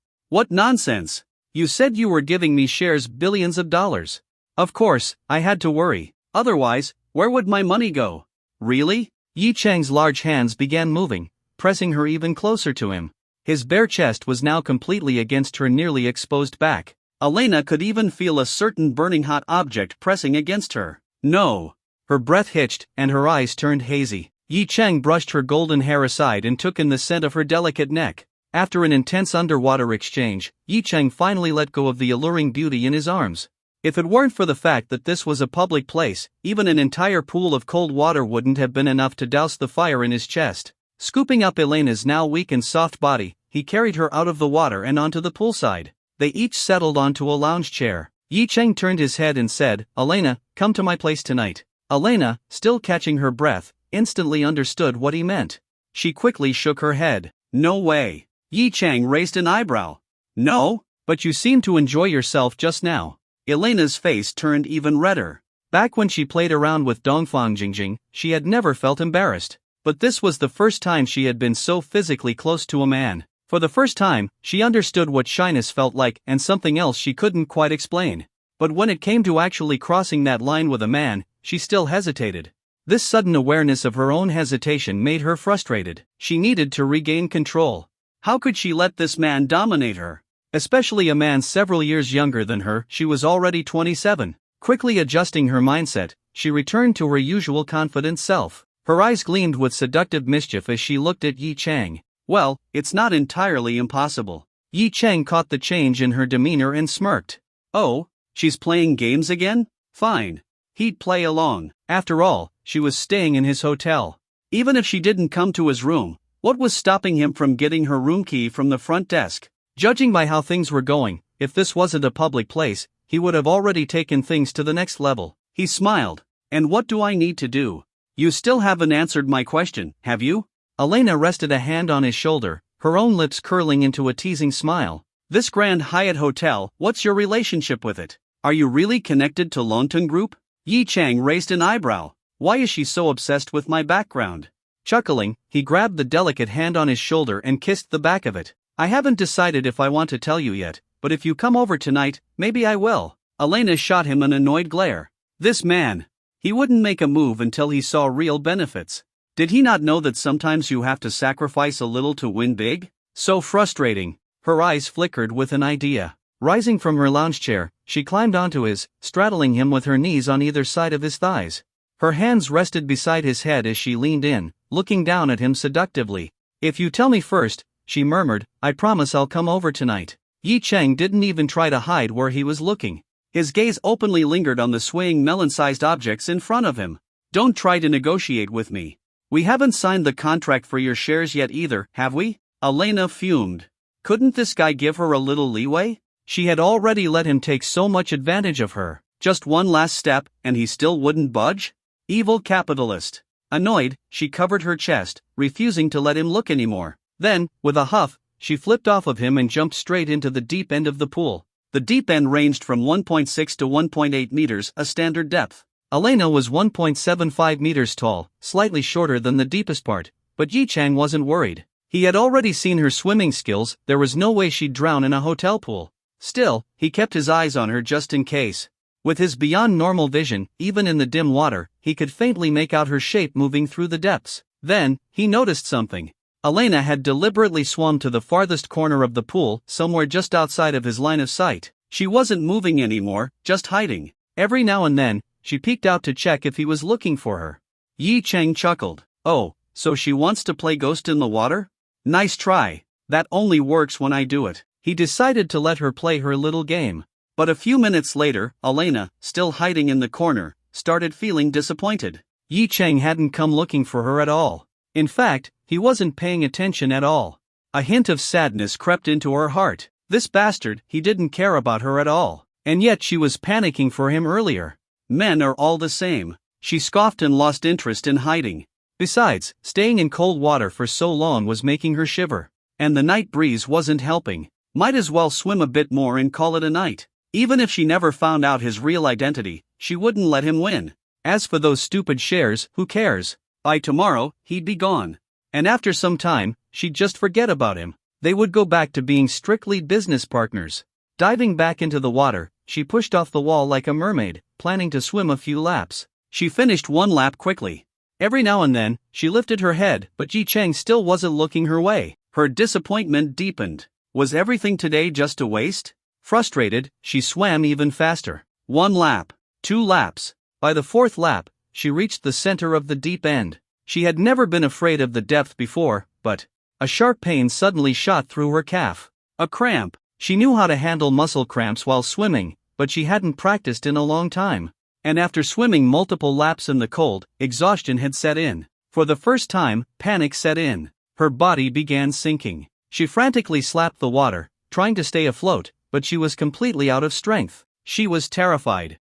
nonsense! You said you were giving me shares billions of dollars. Of course, I had to worry. Otherwise, where would my money go? Really? Yi Chang's large hands began moving, pressing her even closer to him. His bare chest was now completely against her nearly exposed back. Elena could even feel a certain burning hot object pressing against her. No! Her breath hitched, and her eyes turned hazy. Yi Chang brushed her golden hair aside and took in the scent of her delicate neck. After an intense underwater exchange, Yi Chang finally let go of the alluring beauty in his arms. If it weren't for the fact that this was a public place, even an entire pool of cold water wouldn't have been enough to douse the fire in his chest. Scooping up Elena's now weak and soft body, he carried her out of the water and onto the poolside. They each settled onto a lounge chair. Yi Chang turned his head and said, "Elena, come to my place tonight." Elena, still catching her breath, instantly understood what he meant. She quickly shook her head. No way. Yi Chang raised an eyebrow. No? But you seemed to enjoy yourself just now. Elena's face turned even redder. Back when she played around with Dongfang Jingjing, she had never felt embarrassed. But this was the first time she had been so physically close to a man. For the first time, she understood what shyness felt like and something else she couldn't quite explain. But when it came to actually crossing that line with a man, she still hesitated. This sudden awareness of her own hesitation made her frustrated. She needed to regain control. How could she let this man dominate her? Especially a man several years younger than her. She was already 27. Quickly adjusting her mindset, she returned to her usual confident self. Her eyes gleamed with seductive mischief as she looked at Yi Chang. Well, it's not entirely impossible. Yi Chang caught the change in her demeanor and smirked. Oh, she's playing games again? Fine. He'd play along. After all, she was staying in his hotel. Even if she didn't come to his room, what was stopping him from getting her room key from the front desk? Judging by how things were going, if this wasn't a public place, he would have already taken things to the next level. He smiled. And what do I need to do? You still haven't answered my question, have you? Elena rested a hand on his shoulder, her own lips curling into a teasing smile. This Grand Hyatt Hotel, what's your relationship with it? Are you really connected to Lonton Group? Yi Chang raised an eyebrow. Why is she so obsessed with my background? Chuckling, he grabbed the delicate hand on his shoulder and kissed the back of it. I haven't decided if I want to tell you yet, but if you come over tonight, maybe I will. Elena shot him an annoyed glare. This man. He wouldn't make a move until he saw real benefits. Did he not know that sometimes you have to sacrifice a little to win big? So frustrating. Her eyes flickered with an idea. Rising from her lounge chair, she climbed onto his, straddling him with her knees on either side of his thighs. Her hands rested beside his head as she leaned in, looking down at him seductively. If you tell me first, she murmured, I promise I'll come over tonight. Yi Chang didn't even try to hide where he was looking. His gaze openly lingered on the swaying melon-sized objects in front of him. Don't try to negotiate with me. We haven't signed the contract for your shares yet either, have we? Elena fumed. Couldn't this guy give her a little leeway? She had already let him take so much advantage of her. Just one last step, and he still wouldn't budge? Evil capitalist. Annoyed, she covered her chest, refusing to let him look anymore. Then, with a huff, she flipped off of him and jumped straight into the deep end of the pool. The deep end ranged from 1.6 to 1.8 meters, a standard depth. Elena was 1.75 meters tall, slightly shorter than the deepest part, but Yi Chang wasn't worried. He had already seen her swimming skills, there was no way she'd drown in a hotel pool. Still, he kept his eyes on her just in case. With his beyond normal vision, even in the dim water, he could faintly make out her shape moving through the depths. Then, he noticed something. Elena had deliberately swum to the farthest corner of the pool, somewhere just outside of his line of sight. She wasn't moving anymore, just hiding. Every now and then, she peeked out to check if he was looking for her. Yi Chang chuckled. Oh, so she wants to play ghost in the water? Nice try. That only works when I do it. He decided to let her play her little game. But a few minutes later, Elena, still hiding in the corner, started feeling disappointed. Yi Chang hadn't come looking for her at all. In fact, he wasn't paying attention at all. A hint of sadness crept into her heart. This bastard, he didn't care about her at all. And yet she was panicking for him earlier. Men are all the same. She scoffed and lost interest in hiding. Besides, staying in cold water for so long was making her shiver. And the night breeze wasn't helping. Might as well swim a bit more and call it a night. Even if she never found out his real identity, she wouldn't let him win. As for those stupid shares, who cares? By tomorrow, he'd be gone. And after some time, she'd just forget about him. They would go back to being strictly business partners. Diving back into the water, she pushed off the wall like a mermaid, planning to swim a few laps. She finished one lap quickly. Every now and then, she lifted her head, but Yi Chang still wasn't looking her way. Her disappointment deepened. Was everything today just a waste? Frustrated, she swam even faster. 1 lap. 2 laps. By the 4th lap, she reached the center of the deep end. She had never been afraid of the depth before, but a sharp pain suddenly shot through her calf. A cramp. She knew how to handle muscle cramps while swimming, but she hadn't practiced in a long time. And after swimming multiple laps in the cold, exhaustion had set in. For the first time, panic set in. Her body began sinking. She frantically slapped the water, trying to stay afloat, but she was completely out of strength. She was terrified.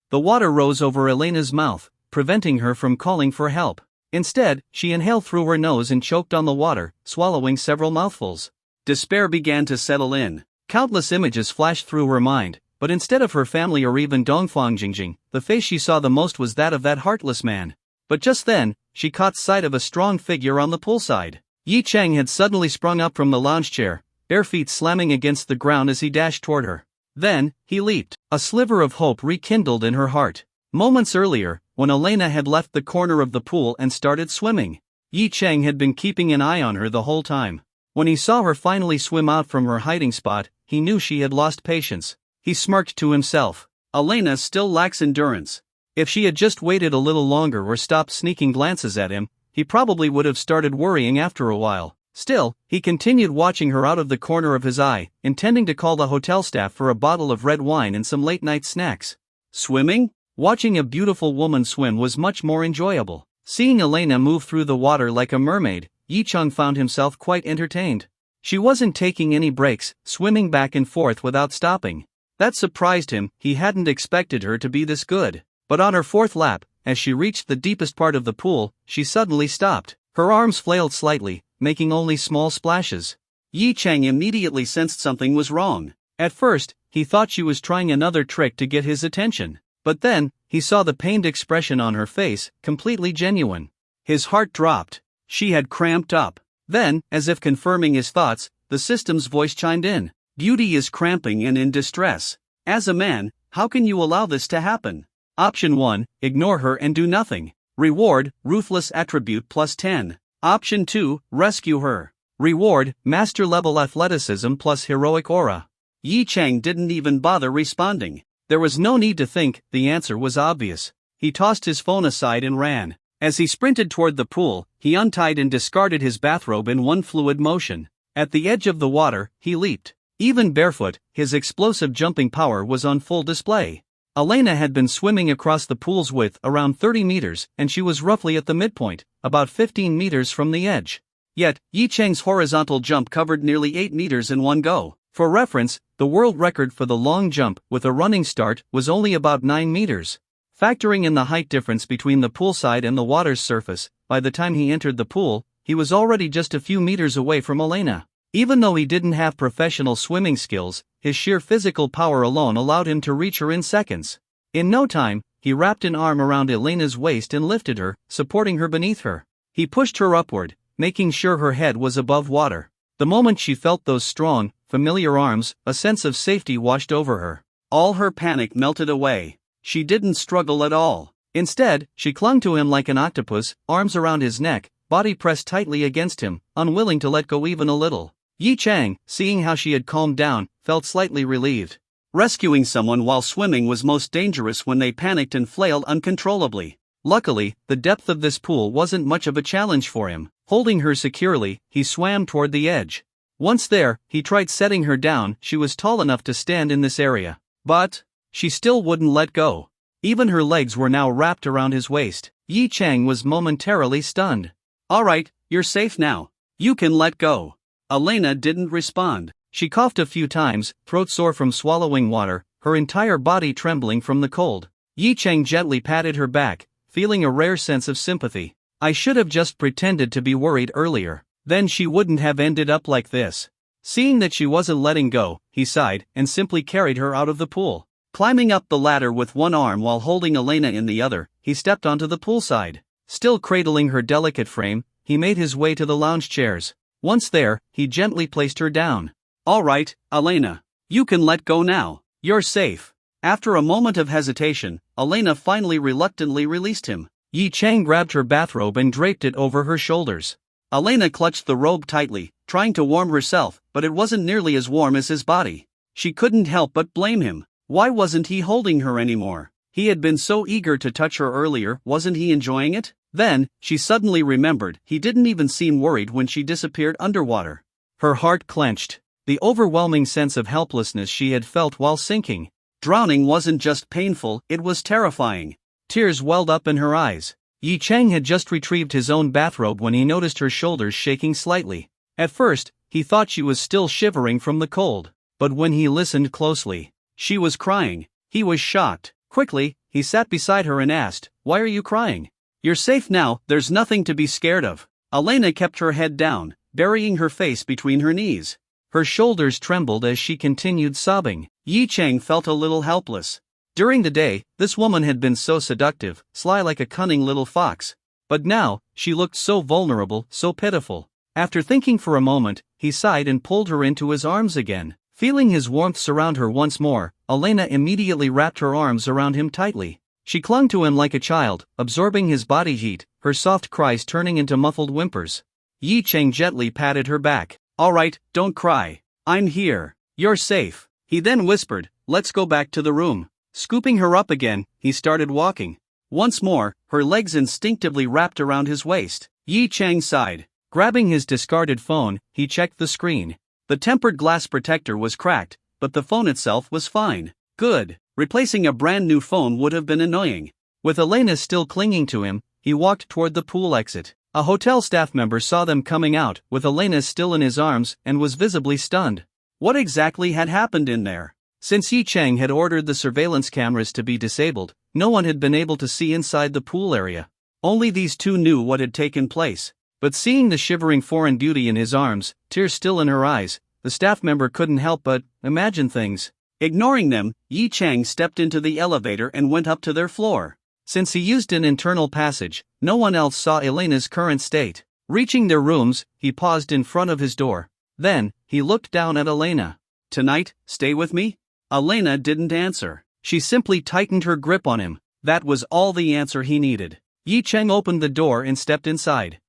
The water rose over Elena's mouth, preventing her from calling for help. Instead, she inhaled through her nose and choked on the water, swallowing several mouthfuls. Despair began to settle in. Countless images flashed through her mind, but instead of her family or even Dongfang Jingjing, the face she saw the most was that of that heartless man. But just then, she caught sight of a strong figure on the poolside. Yi Chang had suddenly sprung up from the lounge chair, bare feet slamming against the ground as he dashed toward her. Then, he leaped. A sliver of hope rekindled in her heart. Moments earlier, when Elena had left the corner of the pool and started swimming, Yi Chang had been keeping an eye on her the whole time. When he saw her finally swim out from her hiding spot, he knew she had lost patience. He smirked to himself. Elena still lacks endurance. If she had just waited a little longer or stopped sneaking glances at him, he probably would have started worrying after a while. Still, he continued watching her out of the corner of his eye, intending to call the hotel staff for a bottle of red wine and some late-night snacks. Swimming? Watching a beautiful woman swim was much more enjoyable. Seeing Elena move through the water like a mermaid, Yi-chung found himself quite entertained. She wasn't taking any breaks, swimming back and forth without stopping. That surprised him, he hadn't expected her to be this good. But on her fourth lap, as she reached the deepest part of the pool, she suddenly stopped. Her arms flailed slightly, making only small splashes. Yi-chang immediately sensed something was wrong. At first, he thought she was trying another trick to get his attention. But then, he saw the pained expression on her face, completely genuine. His heart dropped. She had cramped up. Then, as if confirming his thoughts, the system's voice chimed in. Beauty is cramping and in distress. As a man, how can you allow this to happen? Option 1, ignore her and do nothing. Reward, ruthless attribute plus 10. Option 2, rescue her. Reward, master level athleticism plus heroic aura. Yi-chang didn't even bother responding. There was no need to think, the answer was obvious. He tossed his phone aside and ran. As he sprinted toward the pool, he untied and discarded his bathrobe in one fluid motion. At the edge of the water, he leaped. Even barefoot, his explosive jumping power was on full display. Elena had been swimming across the pool's width around 30 meters, and she was roughly at the midpoint, about 15 meters from the edge. Yet, Yi-chang's horizontal jump covered nearly 8 meters in one go. For reference, the world record for the long jump with a running start was only about 9 meters. Factoring in the height difference between the poolside and the water's surface, by the time he entered the pool, he was already just a few meters away from Elena. Even though he didn't have professional swimming skills, his sheer physical power alone allowed him to reach her in seconds. In no time, he wrapped an arm around Elena's waist and lifted her, supporting her beneath her. He pushed her upward, making sure her head was above water. The moment she felt those strong, familiar arms, a sense of safety washed over her. All her panic melted away. She didn't struggle at all. Instead, she clung to him like an octopus, arms around his neck, body pressed tightly against him, unwilling to let go even a little. Yi-chang, seeing how she had calmed down, felt slightly relieved. Rescuing someone while swimming was most dangerous when they panicked and flailed uncontrollably. Luckily, the depth of this pool wasn't much of a challenge for him. Holding her securely, he swam toward the edge. Once there, he tried setting her down. She was tall enough to stand in this area. But she still wouldn't let go. Even her legs were now wrapped around his waist. Yi-chang was momentarily stunned. Alright, you're safe now. You can let go. Elena didn't respond. She coughed a few times, throat sore from swallowing water, her entire body trembling from the cold. Yi-chang gently patted her back, feeling a rare sense of sympathy. I should have just pretended to be worried earlier. Then she wouldn't have ended up like this. Seeing that she wasn't letting go, he sighed and simply carried her out of the pool. Climbing up the ladder with one arm while holding Elena in the other, he stepped onto the poolside. Still cradling her delicate frame, he made his way to the lounge chairs. Once there, he gently placed her down. All right, Elena. You can let go now. You're safe. After a moment of hesitation, Elena finally reluctantly released him. Yi-chang grabbed her bathrobe and draped it over her shoulders. Elena clutched the robe tightly, trying to warm herself, but it wasn't nearly as warm as his body. She couldn't help but blame him. Why wasn't he holding her anymore? He had been so eager to touch her earlier, wasn't he enjoying it? Then, she suddenly remembered, he didn't even seem worried when she disappeared underwater. Her heart clenched. The overwhelming sense of helplessness she had felt while sinking. Drowning wasn't just painful, it was terrifying. Tears welled up in her eyes. Yi-chang had just retrieved his own bathrobe when he noticed her shoulders shaking slightly. At first, he thought she was still shivering from the cold. But when he listened closely, she was crying. He was shocked. Quickly, he sat beside her and asked, "Why are you crying?" "You're safe now, there's nothing to be scared of." Elena kept her head down, burying her face between her knees. Her shoulders trembled as she continued sobbing. Yi-chang felt a little helpless. During the day, this woman had been so seductive, sly like a cunning little fox. But now, she looked so vulnerable, so pitiful. After thinking for a moment, he sighed and pulled her into his arms again. Feeling his warmth surround her once more, Elena immediately wrapped her arms around him tightly. She clung to him like a child, absorbing his body heat, her soft cries turning into muffled whimpers. Yi-chang gently patted her back. "All right, don't cry. I'm here. You're safe." He then whispered, "Let's go back to the room." Scooping her up again, he started walking. Once more, her legs instinctively wrapped around his waist. Yi-chang sighed. Grabbing his discarded phone, he checked the screen. The tempered glass protector was cracked, but the phone itself was fine. Good. Replacing a brand new phone would have been annoying. With Elena still clinging to him, he walked toward the pool exit. A hotel staff member saw them coming out, with Elena still in his arms, and was visibly stunned. What exactly had happened in there? Since Yi Chang had ordered the surveillance cameras to be disabled, no one had been able to see inside the pool area. Only these two knew what had taken place. But seeing the shivering foreign beauty in his arms, tears still in her eyes, the staff member couldn't help but imagine things. Ignoring them, Yi Chang stepped into the elevator and went up to their floor. Since he used an internal passage, no one else saw Elena's current state. Reaching their rooms, he paused in front of his door. Then, he looked down at Elena. "Tonight, stay with me?" Elena didn't answer. She simply tightened her grip on him. That was all the answer he needed. Yi Chang opened the door and stepped inside.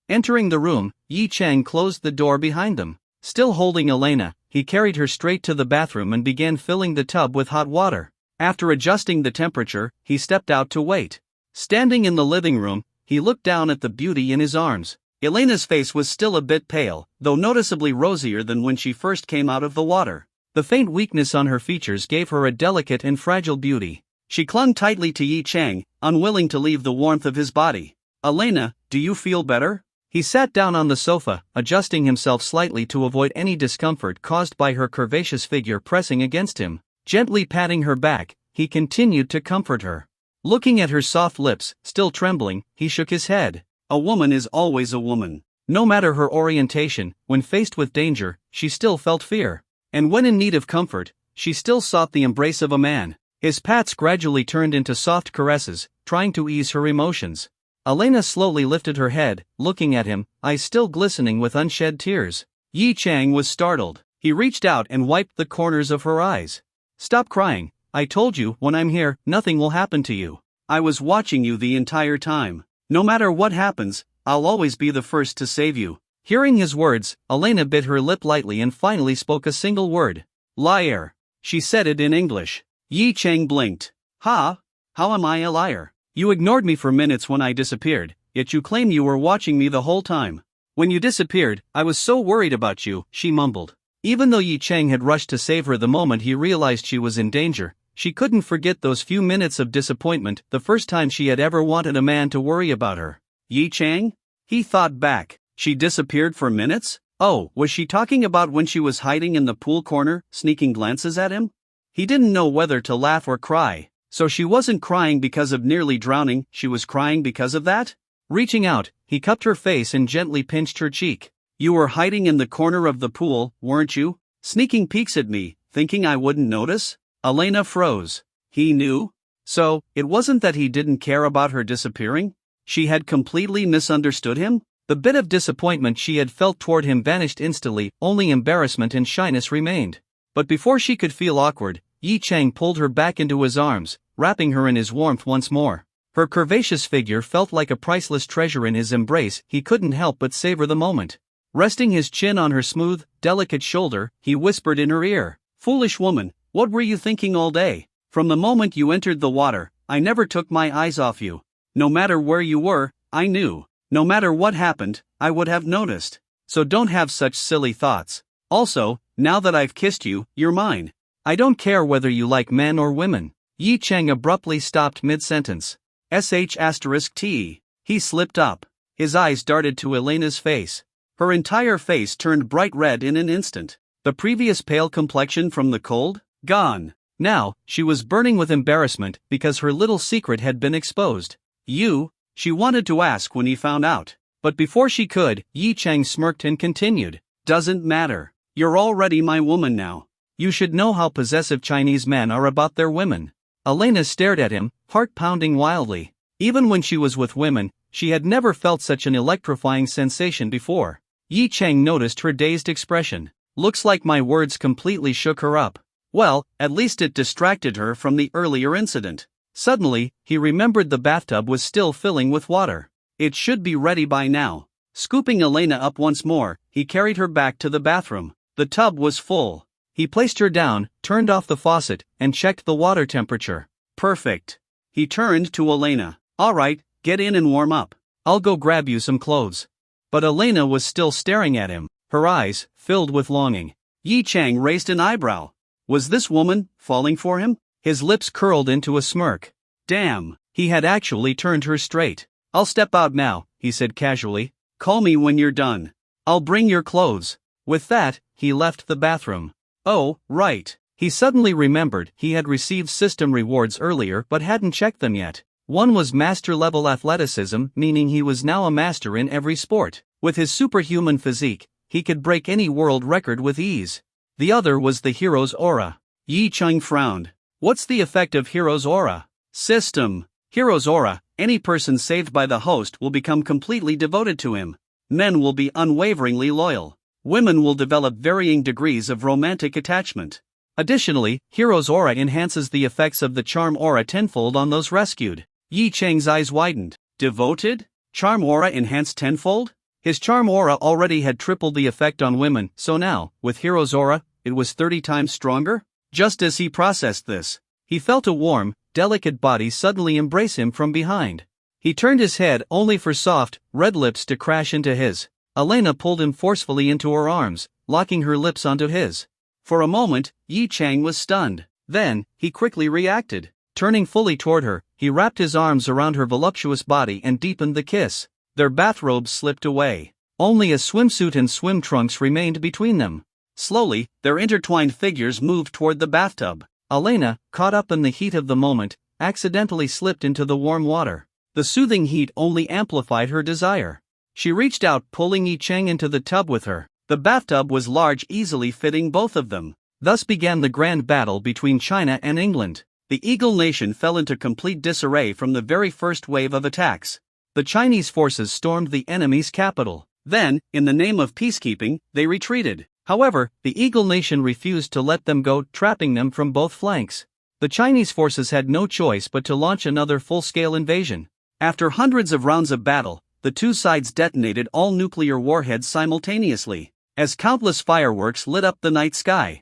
Entering the room, Yi Chang closed the door behind them. Still holding Elena, he carried her straight to the bathroom and began filling the tub with hot water. After adjusting the temperature, he stepped out to wait. Standing in the living room, he looked down at the beauty in his arms. Elena's face was still a bit pale, though noticeably rosier than when she first came out of the water. The faint weakness on her features gave her a delicate and fragile beauty. She clung tightly to Yi Chang, unwilling to leave the warmth of his body. "Elena, do you feel better?" He sat down on the sofa, adjusting himself slightly to avoid any discomfort caused by her curvaceous figure pressing against him. Gently patting her back, he continued to comfort her. Looking at her soft lips, still trembling, he shook his head. A woman is always a woman. No matter her orientation, when faced with danger, she still felt fear. And when in need of comfort, she still sought the embrace of a man. His pats gradually turned into soft caresses, trying to ease her emotions. Elena slowly lifted her head, looking at him, eyes still glistening with unshed tears. Yi Chang was startled. He reached out and wiped the corners of her eyes. "Stop crying. I told you, when I'm here, nothing will happen to you. I was watching you the entire time. No matter what happens, I'll always be the first to save you." Hearing his words, Elena bit her lip lightly and finally spoke a single word. "Liar." She said it in English. Yi Chang blinked. "Ha? How am I a liar? You ignored me for minutes when I disappeared, yet you claim you were watching me the whole time." "When you disappeared, I was so worried about you," she mumbled. Even though Yi Chang had rushed to save her the moment he realized she was in danger, she couldn't forget those few minutes of disappointment, the first time she had ever wanted a man to worry about her. Yi Chang? He thought back. She disappeared for minutes? Oh, was she talking about when she was hiding in the pool corner, sneaking glances at him? He didn't know whether to laugh or cry. So she wasn't crying because of nearly drowning, she was crying because of that? Reaching out, he cupped her face and gently pinched her cheek. "You were hiding in the corner of the pool, weren't you? Sneaking peeks at me, thinking I wouldn't notice?" Elena froze. He knew? So, it wasn't that he didn't care about her disappearing? She had completely misunderstood him? The bit of disappointment she had felt toward him vanished instantly, only embarrassment and shyness remained. But before she could feel awkward, Yi Chang pulled her back into his arms, wrapping her in his warmth once more. Her curvaceous figure felt like a priceless treasure in his embrace. He couldn't help but savor the moment. Resting his chin on her smooth, delicate shoulder, he whispered in her ear, "Foolish woman, what were you thinking all day? From the moment you entered the water, I never took my eyes off you. No matter where you were, I knew. No matter what happened, I would have noticed. So don't have such silly thoughts. Also, now that I've kissed you, you're mine. I don't care whether you like men or women." Yi Chang abruptly stopped mid-sentence. **T. He slipped up. His eyes darted to Elena's face. Her entire face turned bright red in an instant. The previous pale complexion from the cold? Gone. Now, she was burning with embarrassment because her little secret had been exposed. "You?" she wanted to ask when he found out. But before she could, Yi Chang smirked and continued. "Doesn't matter. You're already my woman now. You should know how possessive Chinese men are about their women." Elena stared at him, heart pounding wildly. Even when she was with women, she had never felt such an electrifying sensation before. Yi Chang noticed her dazed expression. Looks like my words completely shook her up. Well, at least it distracted her from the earlier incident. Suddenly, he remembered the bathtub was still filling with water. It should be ready by now. Scooping Elena up once more, he carried her back to the bathroom. The tub was full. He placed her down, turned off the faucet, and checked the water temperature. Perfect. He turned to Elena. "All right, get in and warm up. I'll go grab you some clothes." But Elena was still staring at him, her eyes filled with longing. Yi Chang raised an eyebrow. Was this woman falling for him? His lips curled into a smirk. Damn, he had actually turned her straight. I'll step out now, he said casually. Call me when you're done. I'll bring your clothes. With that, he left the bathroom. Oh, right. He suddenly remembered he had received system rewards earlier but hadn't checked them yet. One was master-level athleticism, meaning he was now a master in every sport. With his superhuman physique, he could break any world record with ease. The other was the hero's aura. Yi Cheng frowned. What's the effect of hero's aura? System. Hero's aura, any person saved by the host will become completely devoted to him. Men will be unwaveringly loyal. Women will develop varying degrees of romantic attachment. Additionally, hero's aura enhances the effects of the charm aura tenfold on those rescued. Yi Cheng's eyes widened. Devoted? Charm aura enhanced tenfold? His charm aura already had tripled the effect on women, so now, with hero's aura, it was 30 times stronger? Just as he processed this, he felt a warm, delicate body suddenly embrace him from behind. He turned his head only for soft, red lips to crash into his. Elena pulled him forcefully into her arms, locking her lips onto his. For a moment, Yi Cheng was stunned. Then, he quickly reacted. Turning fully toward her, he wrapped his arms around her voluptuous body and deepened the kiss. Their bathrobes slipped away. Only a swimsuit and swim trunks remained between them. Slowly, their intertwined figures moved toward the bathtub. Elena, caught up in the heat of the moment, accidentally slipped into the warm water. The soothing heat only amplified her desire. She reached out, pulling Yi Cheng into the tub with her. The bathtub was large, easily fitting both of them. Thus began the grand battle between China and England. The Eagle Nation fell into complete disarray from the very first wave of attacks. The Chinese forces stormed the enemy's capital. Then, in the name of peacekeeping, they retreated. However, the Eagle Nation refused to let them go, trapping them from both flanks. The Chinese forces had no choice but to launch another full-scale invasion. After hundreds of rounds of battle, the two sides detonated all nuclear warheads simultaneously, as countless fireworks lit up the night sky.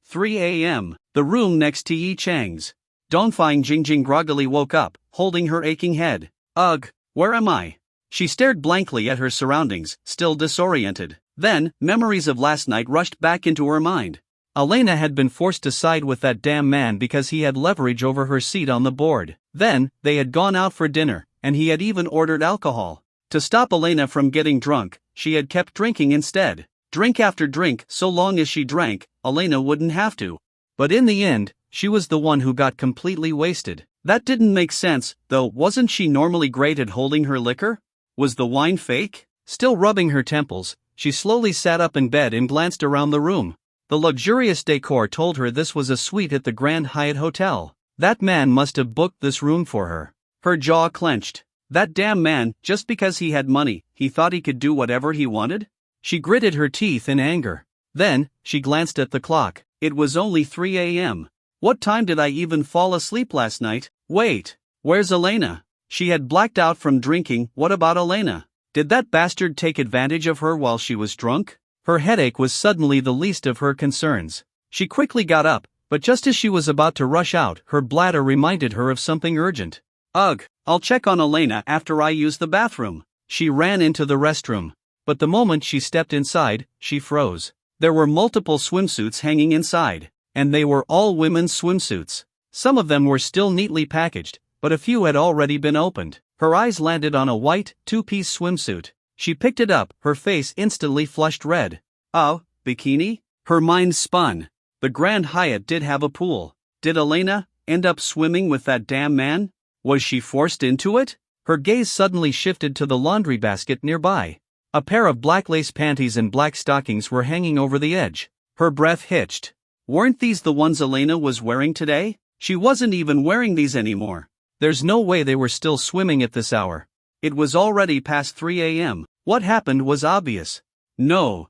3 a.m. The room next to Yi Cheng's. Dongfang Jingjing groggily woke up, holding her aching head. Ugh, where am I? She stared blankly at her surroundings, still disoriented. Then, memories of last night rushed back into her mind. Elena had been forced to side with that damn man because he had leverage over her seat on the board. Then, they had gone out for dinner, and he had even ordered alcohol. To stop Elena from getting drunk, she had kept drinking instead. Drink after drink, so long as she drank, Elena wouldn't have to. But in the end, she was the one who got completely wasted. That didn't make sense, though. Wasn't she normally great at holding her liquor? Was the wine fake? Still rubbing her temples, she slowly sat up in bed and glanced around the room. The luxurious decor told her this was a suite at the Grand Hyatt Hotel. That man must have booked this room for her. Her jaw clenched. That damn man, just because he had money, he thought he could do whatever he wanted? She gritted her teeth in anger. Then, she glanced at the clock. It was only 3 a.m. What time did I even fall asleep last night? Wait, where's Elena? She had blacked out from drinking. What about Elena? Did that bastard take advantage of her while she was drunk? Her headache was suddenly the least of her concerns. She quickly got up, but just as she was about to rush out, her bladder reminded her of something urgent. Ugh, I'll check on Elena after I use the bathroom. She ran into the restroom. But the moment she stepped inside, she froze. There were multiple swimsuits hanging inside, and they were all women's swimsuits. Some of them were still neatly packaged, but a few had already been opened. Her eyes landed on a white, two-piece swimsuit. She picked it up, her face instantly flushed red. Oh, bikini? Her mind spun. The Grand Hyatt did have a pool. Did Elena end up swimming with that damn man? Was she forced into it? Her gaze suddenly shifted to the laundry basket nearby. A pair of black lace panties and black stockings were hanging over the edge. Her breath hitched. Weren't these the ones Elena was wearing today? She wasn't even wearing these anymore. There's no way they were still swimming at this hour. It was already past 3 a.m. What happened was obvious. No.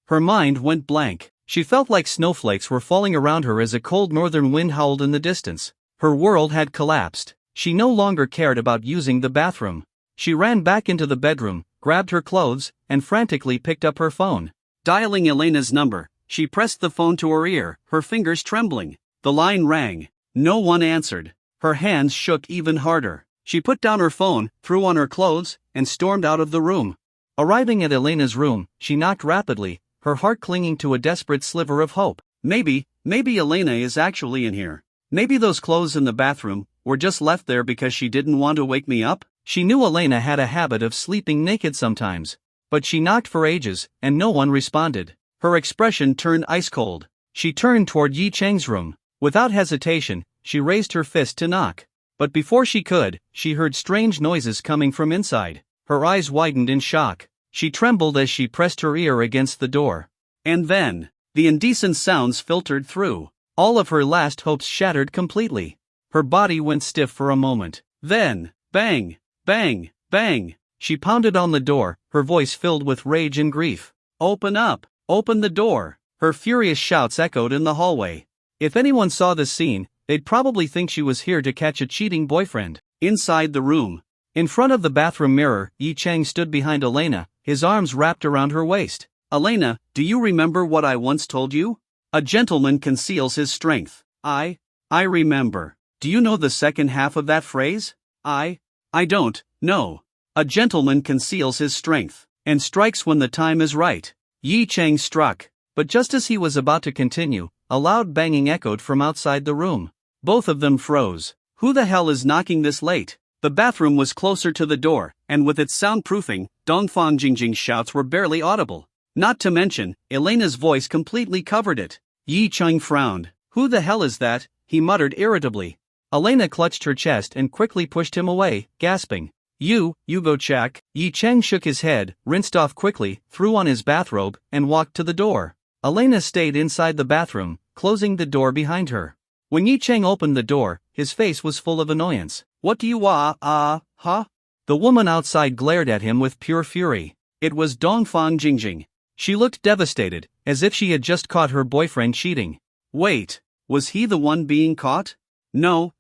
Her mind went blank. She felt like snowflakes were falling around her as a cold northern wind howled in the distance. Her world had collapsed. She no longer cared about using the bathroom. She ran back into the bedroom, grabbed her clothes, and frantically picked up her phone. Dialing Elena's number, she pressed the phone to her ear, her fingers trembling. The line rang. No one answered. Her hands shook even harder. She put down her phone, threw on her clothes, and stormed out of the room. Arriving at Elena's room, she knocked rapidly, her heart clinging to a desperate sliver of hope. Maybe Elena is actually in here. Maybe those clothes in the bathroom were just left there because she didn't want to wake me up. She knew Elena had a habit of sleeping naked sometimes. But she knocked for ages, and no one responded. Her expression turned ice cold. She turned toward Yi Chang's room. Without hesitation, she raised her fist to knock. But before she could, she heard strange noises coming from inside. Her eyes widened in shock. She trembled as she pressed her ear against the door. And then, the indecent sounds filtered through. All of her last hopes shattered completely. Her body went stiff for a moment. Then, bang, bang, bang. She pounded on the door, her voice filled with rage and grief. Open up! Open the door! Her furious shouts echoed in the hallway. If anyone saw this scene, they'd probably think she was here to catch a cheating boyfriend. Inside the room, in front of the bathroom mirror, Yi Chang stood behind Elena, his arms wrapped around her waist. Elena, do you remember what I once told you? A gentleman conceals his strength. I remember. Do you know the second half of that phrase? I don't, no. A gentleman conceals his strength, and strikes when the time is right. Yi Chang struck, but just as he was about to continue, a loud banging echoed from outside the room. Both of them froze. Who the hell is knocking this late? The bathroom was closer to the door, and with its soundproofing, Dongfang Jingjing's shouts were barely audible. Not to mention, Elena's voice completely covered it. Yi Chang frowned. Who the hell is that? He muttered irritably. Elena clutched her chest and quickly pushed him away, gasping. You go check. Yi Chang shook his head, rinsed off quickly, threw on his bathrobe, and walked to the door. Elena stayed inside the bathroom, closing the door behind her. When Yi Chang opened the door, his face was full of annoyance. What do you huh? The woman outside glared at him with pure fury. It was Dongfang Jingjing. She looked devastated, as if she had just caught her boyfriend cheating. Wait, was he the one being caught? No.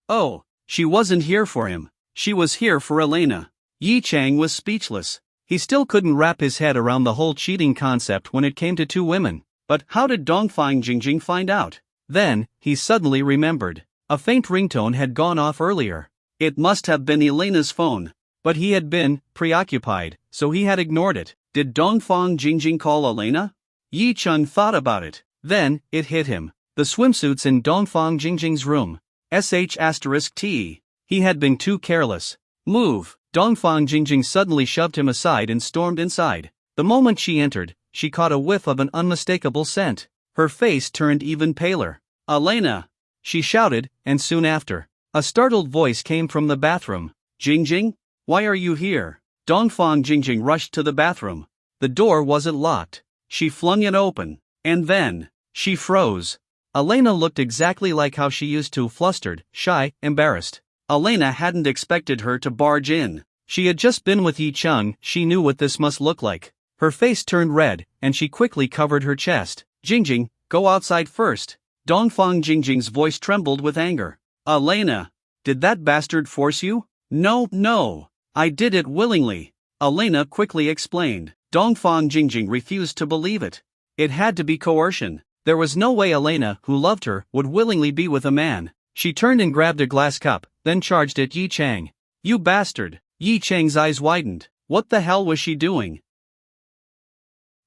Oh, she wasn't here for him. She was here for Elena. Yi Chang was speechless. He still couldn't wrap his head around the whole cheating concept when it came to two women. But how did Dongfang Jingjing find out? Then, he suddenly remembered. A faint ringtone had gone off earlier. It must have been Elena's phone. But he had been preoccupied, so he had ignored it. Did Dongfang Jingjing call Elena? Yi Chang thought about it. Then, it hit him. The swimsuits in Dongfang Jingjing's room. *T. He had been too careless. Move! Dongfang Jingjing suddenly shoved him aside and stormed inside. The moment she entered, she caught a whiff of an unmistakable scent. Her face turned even paler. Elena! She shouted, and soon after, a startled voice came from the bathroom. Jingjing? Why are you here? Dongfang Jingjing rushed to the bathroom. The door wasn't locked. She flung it open. And then, she froze. Elena looked exactly like how she used to, flustered, shy, embarrassed. Elena hadn't expected her to barge in. She had just been with Yi Chang, she knew what this must look like. Her face turned red, and she quickly covered her chest. Jingjing, go outside first. Dongfang Jingjing's voice trembled with anger. Elena, did that bastard force you? No. I did it willingly. Elena quickly explained. Dongfang Jingjing refused to believe it. It had to be coercion. There was no way Elena, who loved her, would willingly be with a man. She turned and grabbed a glass cup, then charged at Yi Chang. You bastard! Yi Chang's eyes widened. What the hell was she doing?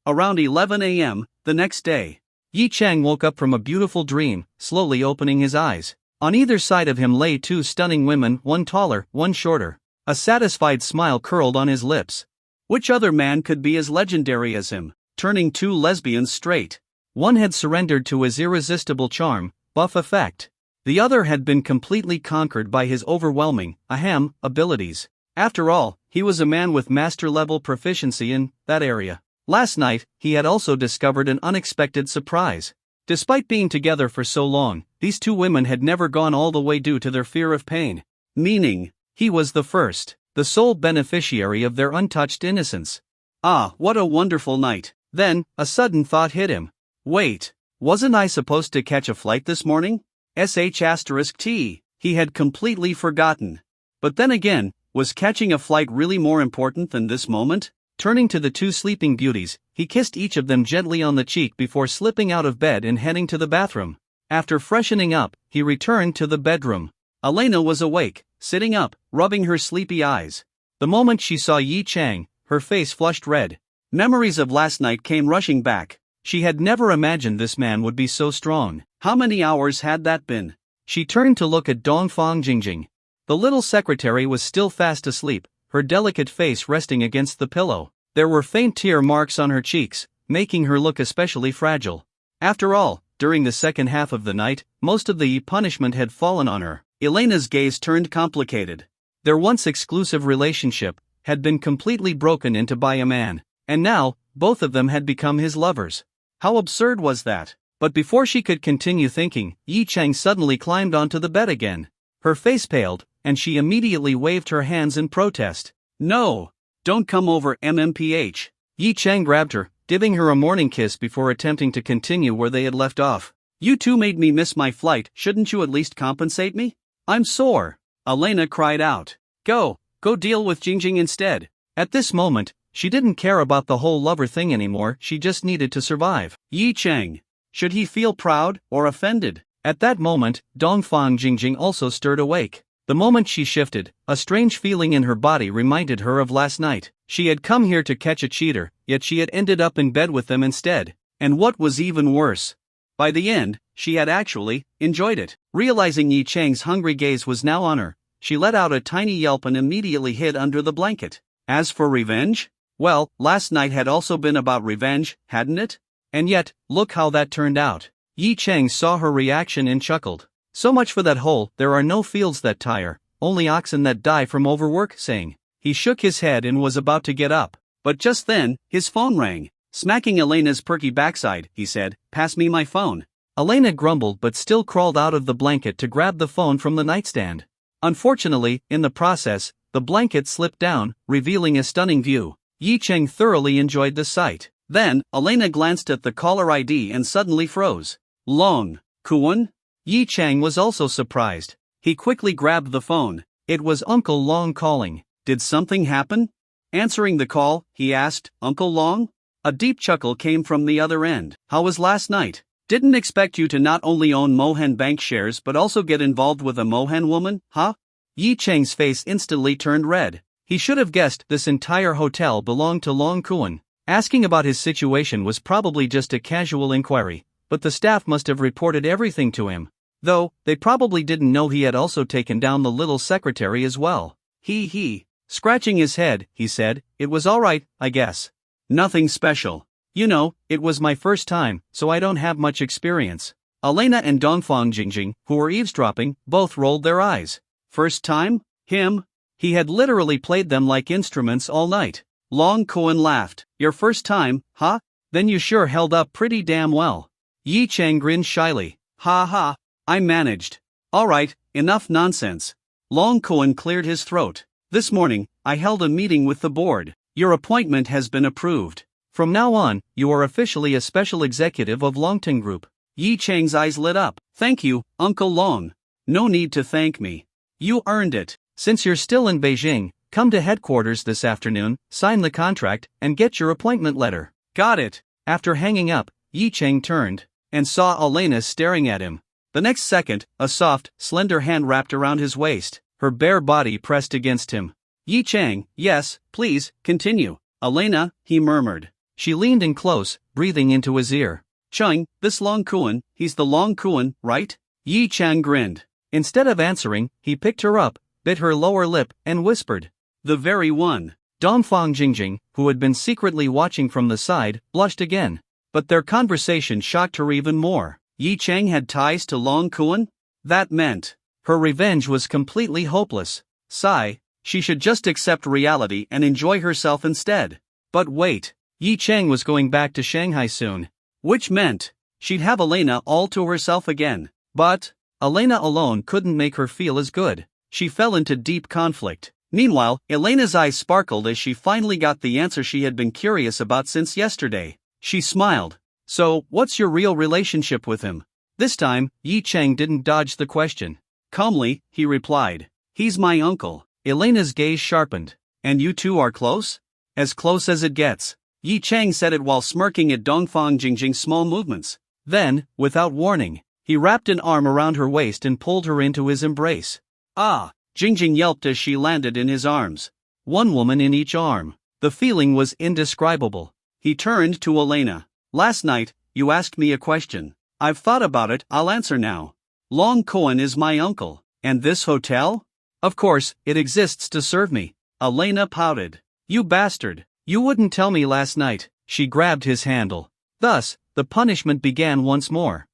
Around 11 a.m., the next day, Yi Chang woke up from a beautiful dream, slowly opening his eyes. On either side of him lay two stunning women, one taller, one shorter. A satisfied smile curled on his lips. Which other man could be as legendary as him, turning two lesbians straight? One had surrendered to his irresistible charm, buff effect. The other had been completely conquered by his overwhelming, abilities. After all, he was a man with master-level proficiency in that area. Last night, he had also discovered an unexpected surprise. Despite being together for so long, these two women had never gone all the way due to their fear of pain. Meaning, he was the first, the sole beneficiary of their untouched innocence. Ah, what a wonderful night. Then, a sudden thought hit him. Wait, wasn't I supposed to catch a flight this morning? *T. He had completely forgotten. But then again, was catching a flight really more important than this moment? Turning to the two sleeping beauties, he kissed each of them gently on the cheek before slipping out of bed and heading to the bathroom. After freshening up, he returned to the bedroom. Elena was awake, sitting up, rubbing her sleepy eyes. The moment she saw Yi Chang, her face flushed red. Memories of last night came rushing back. She had never imagined this man would be so strong. How many hours had that been? She turned to look at Dongfang Jingjing. The little secretary was still fast asleep, her delicate face resting against the pillow. There were faint tear marks on her cheeks, making her look especially fragile. After all, during the second half of the night, most of the punishment had fallen on her. Elena's gaze turned complicated. Their once exclusive relationship had been completely broken into by a man, and now, both of them had become his lovers. How absurd was that? But before she could continue thinking, Yi Cheng suddenly climbed onto the bed again. Her face paled, and she immediately waved her hands in protest. No! Don't come over, MMPH. Yi Cheng grabbed her, giving her a morning kiss before attempting to continue where they had left off. You two made me miss my flight, shouldn't you at least compensate me? I'm sore. Elena cried out. Go deal with Jingjing instead. At this moment, she didn't care about the whole lover thing anymore, she just needed to survive. Yi Cheng. Should he feel proud or offended? At that moment, Dongfang Jingjing also stirred awake. The moment she shifted, a strange feeling in her body reminded her of last night. She had come here to catch a cheater, yet she had ended up in bed with them instead. And what was even worse, by the end, she had actually enjoyed it. Realizing Yi Cheng's hungry gaze was now on her, she let out a tiny yelp and immediately hid under the blanket. As for revenge? Well, last night had also been about revenge, hadn't it? And yet, look how that turned out. Yi Cheng saw her reaction and chuckled. So much for that whole, there are no fields that tire, only oxen that die from overwork saying. He shook his head and was about to get up. But just then, his phone rang. Smacking Elena's perky backside, he said, pass me my phone. Elena grumbled but still crawled out of the blanket to grab the phone from the nightstand. Unfortunately, in the process, the blanket slipped down, revealing a stunning view. Yi Cheng thoroughly enjoyed the sight. Then, Elena glanced at the caller ID and suddenly froze. Long Kuan? Yi Cheng was also surprised. He quickly grabbed the phone. It was Uncle Long calling. Did something happen? Answering the call, he asked, Uncle Long? A deep chuckle came from the other end. How was last night? Didn't expect you to not only own Mohan Bank shares but also get involved with a Mohan woman, huh? Yi Cheng's face instantly turned red. He should have guessed this entire hotel belonged to Long Kuan. Asking about his situation was probably just a casual inquiry, but the staff must have reported everything to him. Though, they probably didn't know he had also taken down the little secretary as well. Scratching his head, he said, it was alright, I guess. Nothing special. You know, it was my first time, so I don't have much experience. Elena and Dongfang Jingjing, who were eavesdropping, both rolled their eyes. First time? Him? He had literally played them like instruments all night. Long Kuan laughed. Your first time, huh? Then you sure held up pretty damn well. Yi Cheng grinned shyly. Ha, I managed. Alright, enough nonsense. Long Kuan cleared his throat. This morning, I held a meeting with the board. Your appointment has been approved. From now on, you are officially a special executive of Longting Group. Yi Cheng's eyes lit up. Thank you, Uncle Long. No need to thank me. You earned it. Since you're still in Beijing, come to headquarters this afternoon, sign the contract, and get your appointment letter. Got it. After hanging up, Yi Cheng turned and saw Elena staring at him. The next second, a soft, slender hand wrapped around his waist, her bare body pressed against him. Yi Cheng, yes, please, continue. Elena, he murmured. She leaned in close, breathing into his ear. Cheng, this Long Kuan, he's the Long Kuan, right? Yi Cheng grinned. Instead of answering, he picked her up, bit her lower lip, and whispered. The very one. Dongfang Jingjing, who had been secretly watching from the side, blushed again. But their conversation shocked her even more. Yi Cheng had ties to Long Kuan? That meant her revenge was completely hopeless. Sigh, she should just accept reality and enjoy herself instead. But wait, Yi Cheng was going back to Shanghai soon. Which meant she'd have Elena all to herself again. But Elena alone couldn't make her feel as good. She fell into deep conflict. Meanwhile, Elena's eyes sparkled as she finally got the answer she had been curious about since yesterday. She smiled. So, what's your real relationship with him? This time, Yi Cheng didn't dodge the question. Calmly, he replied. He's my uncle. Elena's gaze sharpened. And you two are close? As close as it gets. Yi Cheng said it while smirking at Dongfang Jingjing's small movements. Then, without warning, he wrapped an arm around her waist and pulled her into his embrace. Ah! Jingjing yelped as she landed in his arms. One woman in each arm. The feeling was indescribable. He turned to Elena. Last night, you asked me a question. I've thought about it, I'll answer now. Long Koan is my uncle. And this hotel? Of course, it exists to serve me. Elena pouted. You bastard. You wouldn't tell me last night. She grabbed his handle. Thus, the punishment began once more.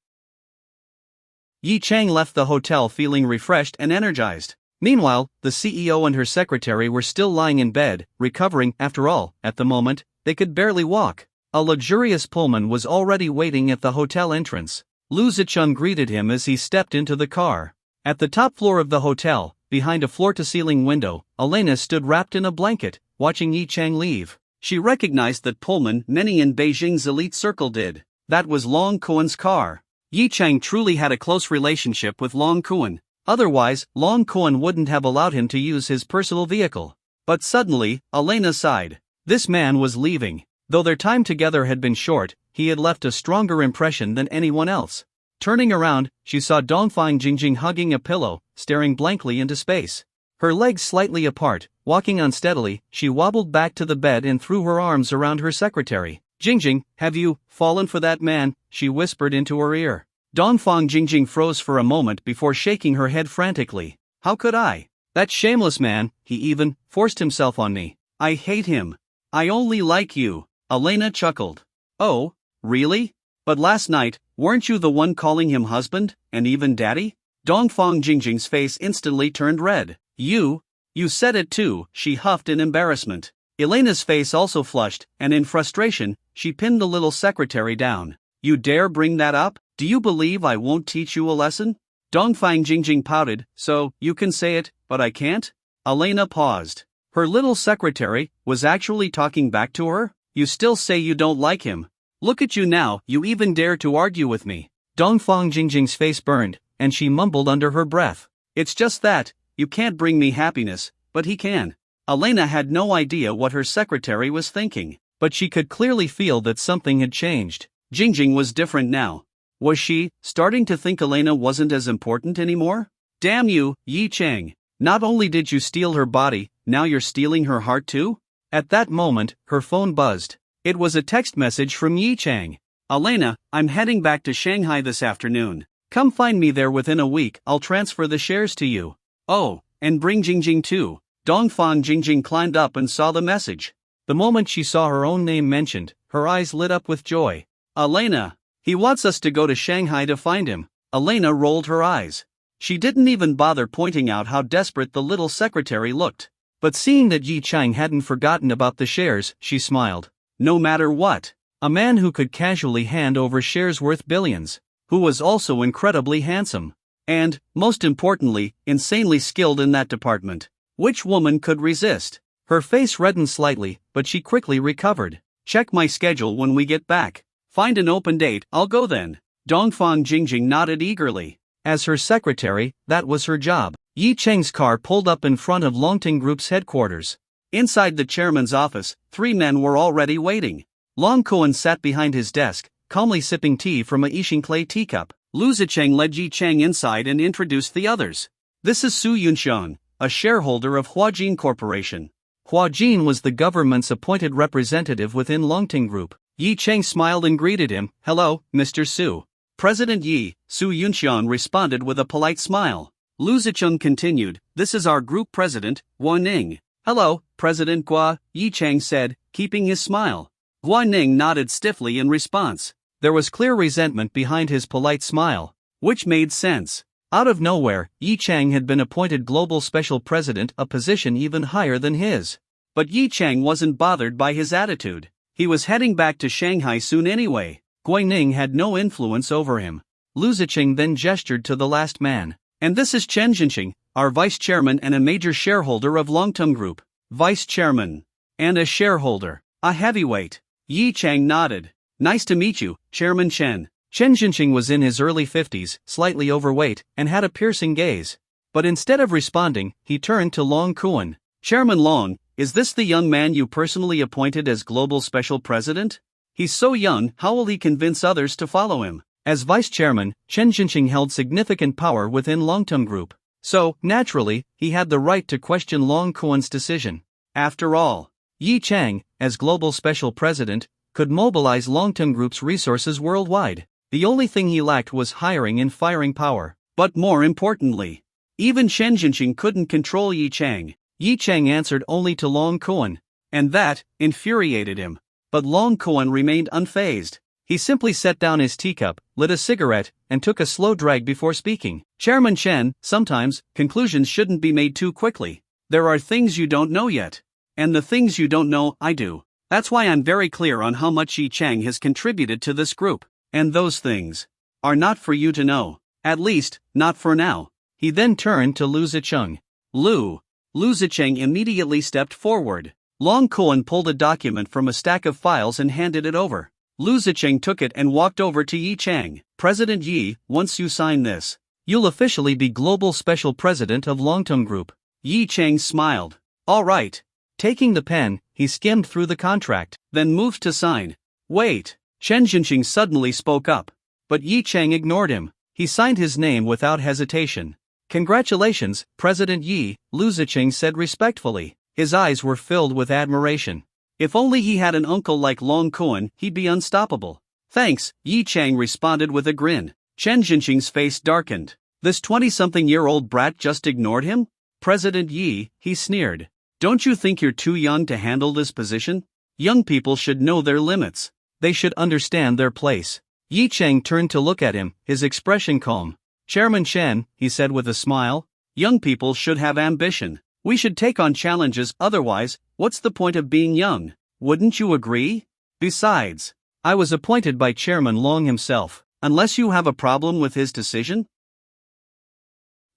Yi Chang left the hotel feeling refreshed and energized. Meanwhile, the CEO and her secretary were still lying in bed, recovering. After all, at the moment, they could barely walk. A luxurious Pullman was already waiting at the hotel entrance. Lu Zichun greeted him as he stepped into the car. At the top floor of the hotel, behind a floor-to-ceiling window, Elena stood wrapped in a blanket, watching Yi Chang leave. She recognized that Pullman many in Beijing's elite circle did. That was Long Koan's car. Yi Chang truly had a close relationship with Long Koan. Otherwise, Long Koan wouldn't have allowed him to use his personal vehicle. But suddenly, Elena sighed. This man was leaving. Though their time together had been short, he had left a stronger impression than anyone else. Turning around, she saw Dongfang Jingjing hugging a pillow, staring blankly into space. Her legs slightly apart, walking unsteadily, she wobbled back to the bed and threw her arms around her secretary. Jingjing, have you fallen for that man? She whispered into her ear. Dongfang Jingjing froze for a moment before shaking her head frantically. How could I? That shameless man, he even forced himself on me. I hate him. I only like you. Elena chuckled. Oh, really? But last night, weren't you the one calling him husband, and even daddy? Dongfang Jingjing's face instantly turned red. You said it too, she huffed in embarrassment. Elena's face also flushed, and in frustration, she pinned the little secretary down. You dare bring that up? Do you believe I won't teach you a lesson? Dongfang Jingjing pouted. So, you can say it, but I can't? Elena paused. Her little secretary was actually talking back to her? You still say you don't like him. Look at you now, you even dare to argue with me. Dongfang Jingjing's face burned, and she mumbled under her breath. It's just that, you can't bring me happiness, but he can. Elena had no idea what her secretary was thinking, but she could clearly feel that something had changed. Jingjing was different now. Was she starting to think Elena wasn't as important anymore? Damn you, Yi Chang. Not only did you steal her body, now you're stealing her heart too? At that moment, her phone buzzed. It was a text message from Yi Chang. Elena, I'm heading back to Shanghai this afternoon. Come find me there within a week, I'll transfer the shares to you. Oh, and bring Jingjing too. Dongfang Jingjing climbed up and saw the message. The moment she saw her own name mentioned, her eyes lit up with joy. Elena, he wants us to go to Shanghai to find him. Elena rolled her eyes. She didn't even bother pointing out how desperate the little secretary looked. But seeing that Yi Chang hadn't forgotten about the shares, she smiled. No matter what. A man who could casually hand over shares worth billions. Who was also incredibly handsome. And, most importantly, insanely skilled in that department. Which woman could resist? Her face reddened slightly, but she quickly recovered. Check my schedule when we get back. Find an open date, I'll go then. Dongfang Jingjing nodded eagerly. As her secretary, that was her job. Yi Chang's car pulled up in front of Longting Group's headquarters. Inside the chairman's office, 3 men were already waiting. Long Koan sat behind his desk, calmly sipping tea from a Yixing clay teacup. Lu Zicheng led Yi Chang inside and introduced the others. This is Su Yunxian, a shareholder of Huajin Corporation. Huajin was the government's appointed representative within Longting Group. Yi Chang smiled and greeted him. Hello, Mr. Su. President Yi, Su Yunxian responded with a polite smile. Lu Zicheng continued, this is our group president, Guo Ning. Hello, President Guo, Yi Chang said, keeping his smile. Guo Ning nodded stiffly in response. There was clear resentment behind his polite smile, which made sense. Out of nowhere, Yi Chang had been appointed global special president, a position even higher than his. But Yi Chang wasn't bothered by his attitude. He was heading back to Shanghai soon anyway. Guo Ning had no influence over him. Lu Zicheng then gestured to the last man. And this is Chen Jinxing, our vice chairman and a major shareholder of Longtum Group. Vice chairman. And a shareholder. A heavyweight. Yi Chang nodded. Nice to meet you, Chairman Chen. Chen Jinxing was in his early 50s, slightly overweight, and had a piercing gaze. But instead of responding, he turned to Long Kuan. Chairman Long, is this the young man you personally appointed as global special president? He's so young, how will he convince others to follow him? As vice chairman, Chen Jinxing held significant power within Longtum Group. So, naturally, he had the right to question Long Kuan's decision. After all, Yi Chang, as global special president, could mobilize Longton Group's resources worldwide. The only thing he lacked was hiring and firing power. But more importantly, even Chen Jinqing couldn't control Yi Chang. Yi Chang answered only to Long Kuan, and that infuriated him. But Long Kuan remained unfazed. He simply set down his teacup, lit a cigarette, and took a slow drag before speaking. Chairman Chen, sometimes, conclusions shouldn't be made too quickly. There are things you don't know yet. And the things you don't know, I do. That's why I'm very clear on how much Yi Chang has contributed to this group. And those things are not for you to know. At least, not for now. He then turned to Lu Zicheng. Lu Zicheng immediately stepped forward. Long Kuan pulled a document from a stack of files and handed it over. Lu Zicheng took it and walked over to Yi Chang. President Yi, once you sign this, you'll officially be Global Special President of Longton Group. Yi Chang smiled. All right. Taking the pen, he skimmed through the contract, then moved to sign. Wait. Chen Jinqing suddenly spoke up. But Yi Chang ignored him. He signed his name without hesitation. Congratulations, President Yi, Lu Zicheng said respectfully. His eyes were filled with admiration. If only he had an uncle like Long Kuan, he'd be unstoppable. Thanks, Yi Chang responded with a grin. Chen Jinqing's face darkened. This 20-something-year-old brat just ignored him? President Yi, he sneered. Don't you think you're too young to handle this position? Young people should know their limits. They should understand their place. Yi Chang turned to look at him, his expression calm. Chairman Chen, he said with a smile, young people should have ambition. We should take on challenges, otherwise, what's the point of being young? Wouldn't you agree? Besides, I was appointed by Chairman Long himself, unless you have a problem with his decision?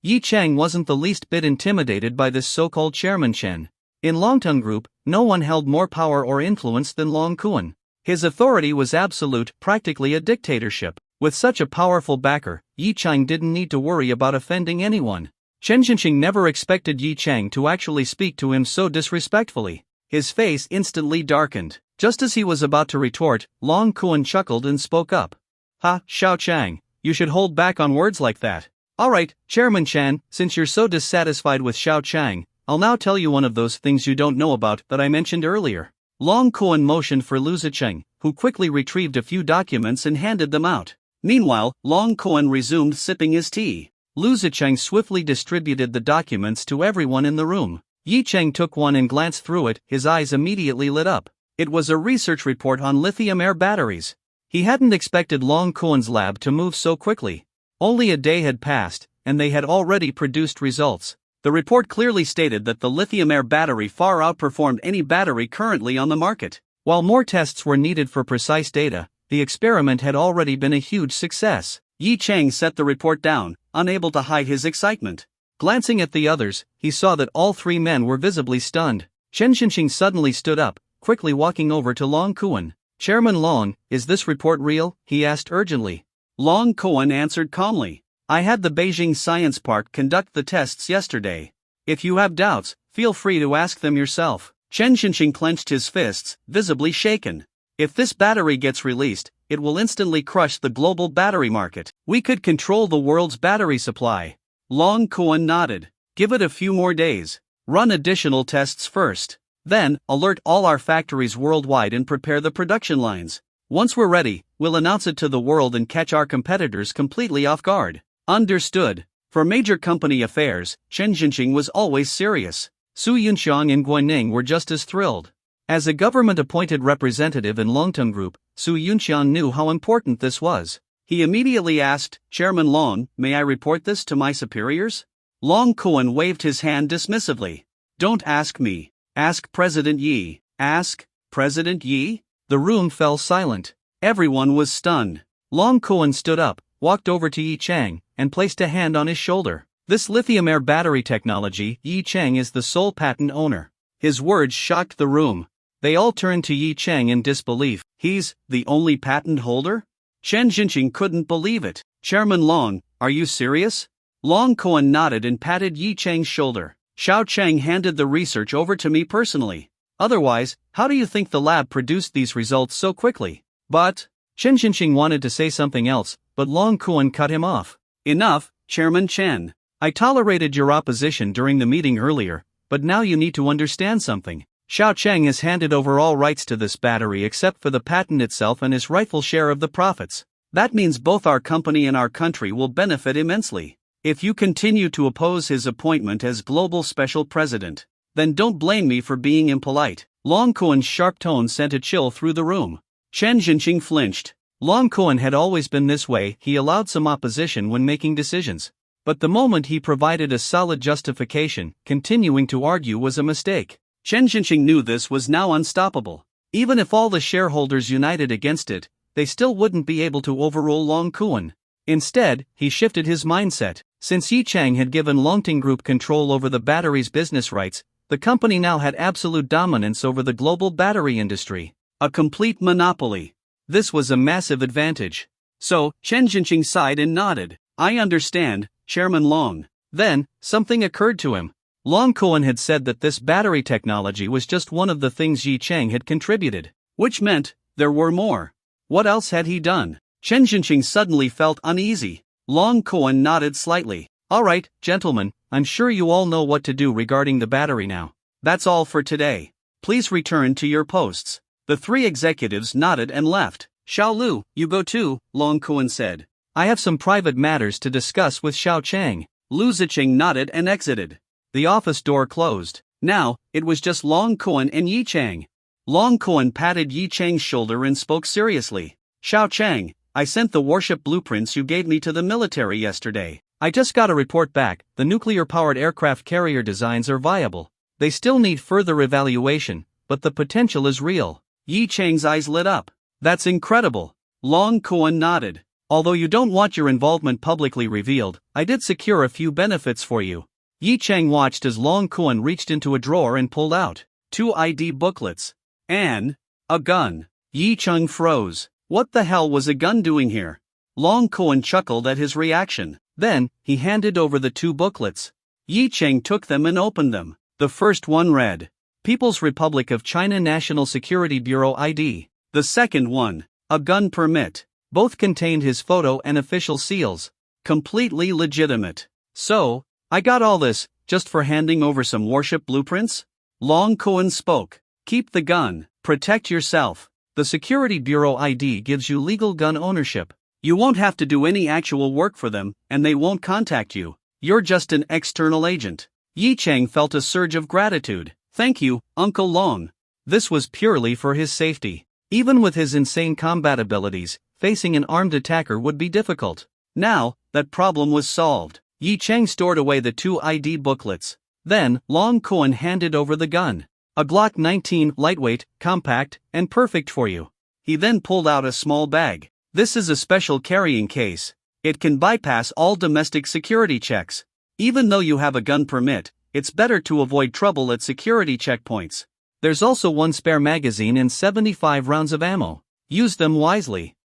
Yi Chang wasn't the least bit intimidated by this so-called Chairman Chen. In Longton Group, no one held more power or influence than Long Kuan. His authority was absolute, practically a dictatorship. With such a powerful backer, Yi Chang didn't need to worry about offending anyone. Chen Jinqing never expected Yi Chang to actually speak to him so disrespectfully. His face instantly darkened. Just as he was about to retort, Long Kuan chuckled and spoke up. Ha, Xiao Chang, you should hold back on words like that. Alright, Chairman Chen, since you're so dissatisfied with Xiao Chang, I'll now tell you one of those things you don't know about that I mentioned earlier. Long Kuan motioned for Lu Zicheng, who quickly retrieved a few documents and handed them out. Meanwhile, Long Kuan resumed sipping his tea. Lu Zicheng swiftly distributed the documents to everyone in the room. Yi Chang took one and glanced through it, his eyes immediately lit up. It was a research report on lithium-air batteries. He hadn't expected Long Kuan's lab to move so quickly. Only a day had passed, and they had already produced results. The report clearly stated that the lithium-air battery far outperformed any battery currently on the market. While more tests were needed for precise data, the experiment had already been a huge success. Yi Chang set the report down, unable to hide his excitement. Glancing at the others, he saw that all three men were visibly stunned. Chen Jinqing suddenly stood up, quickly walking over to Long Kuan. Chairman Long, is this report real? He asked urgently. Long Kuan answered calmly. I had the Beijing Science Park conduct the tests yesterday. If you have doubts, feel free to ask them yourself. Chen Jinqing clenched his fists, visibly shaken. If this battery gets released, it will instantly crush the global battery market. We could control the world's battery supply. Long Kuan nodded. Give it a few more days. Run additional tests first. Then, alert all our factories worldwide and prepare the production lines. Once we're ready, we'll announce it to the world and catch our competitors completely off guard. Understood. For major company affairs, Chen Jinqing was always serious. Su Yunxiang and Guanning were just as thrilled. As a government-appointed representative in Longton Group, Su Yunxiang knew how important this was. He immediately asked, Chairman Long, may I report this to my superiors? Long Kuan waved his hand dismissively. Don't ask me. Ask President Yi. Ask President Yi? The room fell silent. Everyone was stunned. Long Kuan stood up, walked over to Yi Chang, and placed a hand on his shoulder. This lithium-air battery technology, Yi Chang is the sole patent owner. His words shocked the room. They all turned to Yi Chang in disbelief. He's the only patent holder? Chen Jinqing couldn't believe it. Chairman Long, are you serious? Long Kuan nodded and patted Yi Chang's shoulder. Xiao Chang handed the research over to me personally. Otherwise, how do you think the lab produced these results so quickly? But, Chen Jinqing wanted to say something else, but Long Kuan cut him off. Enough, Chairman Chen. I tolerated your opposition during the meeting earlier, but now you need to understand something. Xiao Cheng has handed over all rights to this battery except for the patent itself and his rightful share of the profits. That means both our company and our country will benefit immensely. If you continue to oppose his appointment as global special president, then don't blame me for being impolite." Long Kuan's sharp tone sent a chill through the room. Chen Jinqing flinched. Long Kuan had always been this way, he allowed some opposition when making decisions. But the moment he provided a solid justification, continuing to argue was a mistake. Chen Jinqing knew this was now unstoppable. Even if all the shareholders united against it, they still wouldn't be able to overrule Long Kuan. Instead, he shifted his mindset. Since Yi Chang had given Longting Group control over the battery's business rights, the company now had absolute dominance over the global battery industry. A complete monopoly. This was a massive advantage. So, Chen Jinqing sighed and nodded. "I understand, Chairman Long." Then, something occurred to him. Long Kuan had said that this battery technology was just one of the things Yi Chang had contributed, which meant there were more. What else had he done? Chen Jinqing suddenly felt uneasy. Long Kuan nodded slightly. "All right, gentlemen, I'm sure you all know what to do regarding the battery now. That's all for today. Please return to your posts." The three executives nodded and left. "Xiao Lu, you go too," Long Kuan said. "I have some private matters to discuss with Xiao Chang." Lu Ziqing nodded and exited. The office door closed. Now, it was just Long Kuan and Yi Chang. Long Kuan patted Yi Chang's shoulder and spoke seriously. "Xiao Chang, I sent the warship blueprints you gave me to the military yesterday. I just got a report back. The nuclear-powered aircraft carrier designs are viable. They still need further evaluation, but the potential is real." Yi Chang's eyes lit up. "That's incredible." Long Kuan nodded. "Although you don't want your involvement publicly revealed, I did secure a few benefits for you." Yi Chang watched as Long Kuan reached into a drawer and pulled out 2 ID booklets and a gun. Yi Chang froze. What the hell was a gun doing here? Long Kuan chuckled at his reaction. Then, he handed over the 2 booklets. Yi Chang took them and opened them. The first one read, People's Republic of China National Security Bureau ID. The second one, a gun permit. Both contained his photo and official seals. Completely legitimate. "So, I got all this, just for handing over some warship blueprints?" Long Kuan spoke. "Keep the gun, protect yourself. The Security Bureau ID gives you legal gun ownership. You won't have to do any actual work for them, and they won't contact you. You're just an external agent." Yi Chang felt a surge of gratitude. "Thank you, Uncle Long." This was purely for his safety. Even with his insane combat abilities, facing an armed attacker would be difficult. Now, that problem was solved. Yi Chang stored away the 2 ID booklets. Then, Long Kuan handed over the gun. "A Glock 19, lightweight, compact, and perfect for you." He then pulled out a small bag. "This is a special carrying case. It can bypass all domestic security checks. Even though you have a gun permit, it's better to avoid trouble at security checkpoints. There's also 1 spare magazine and 75 rounds of ammo. Use them wisely."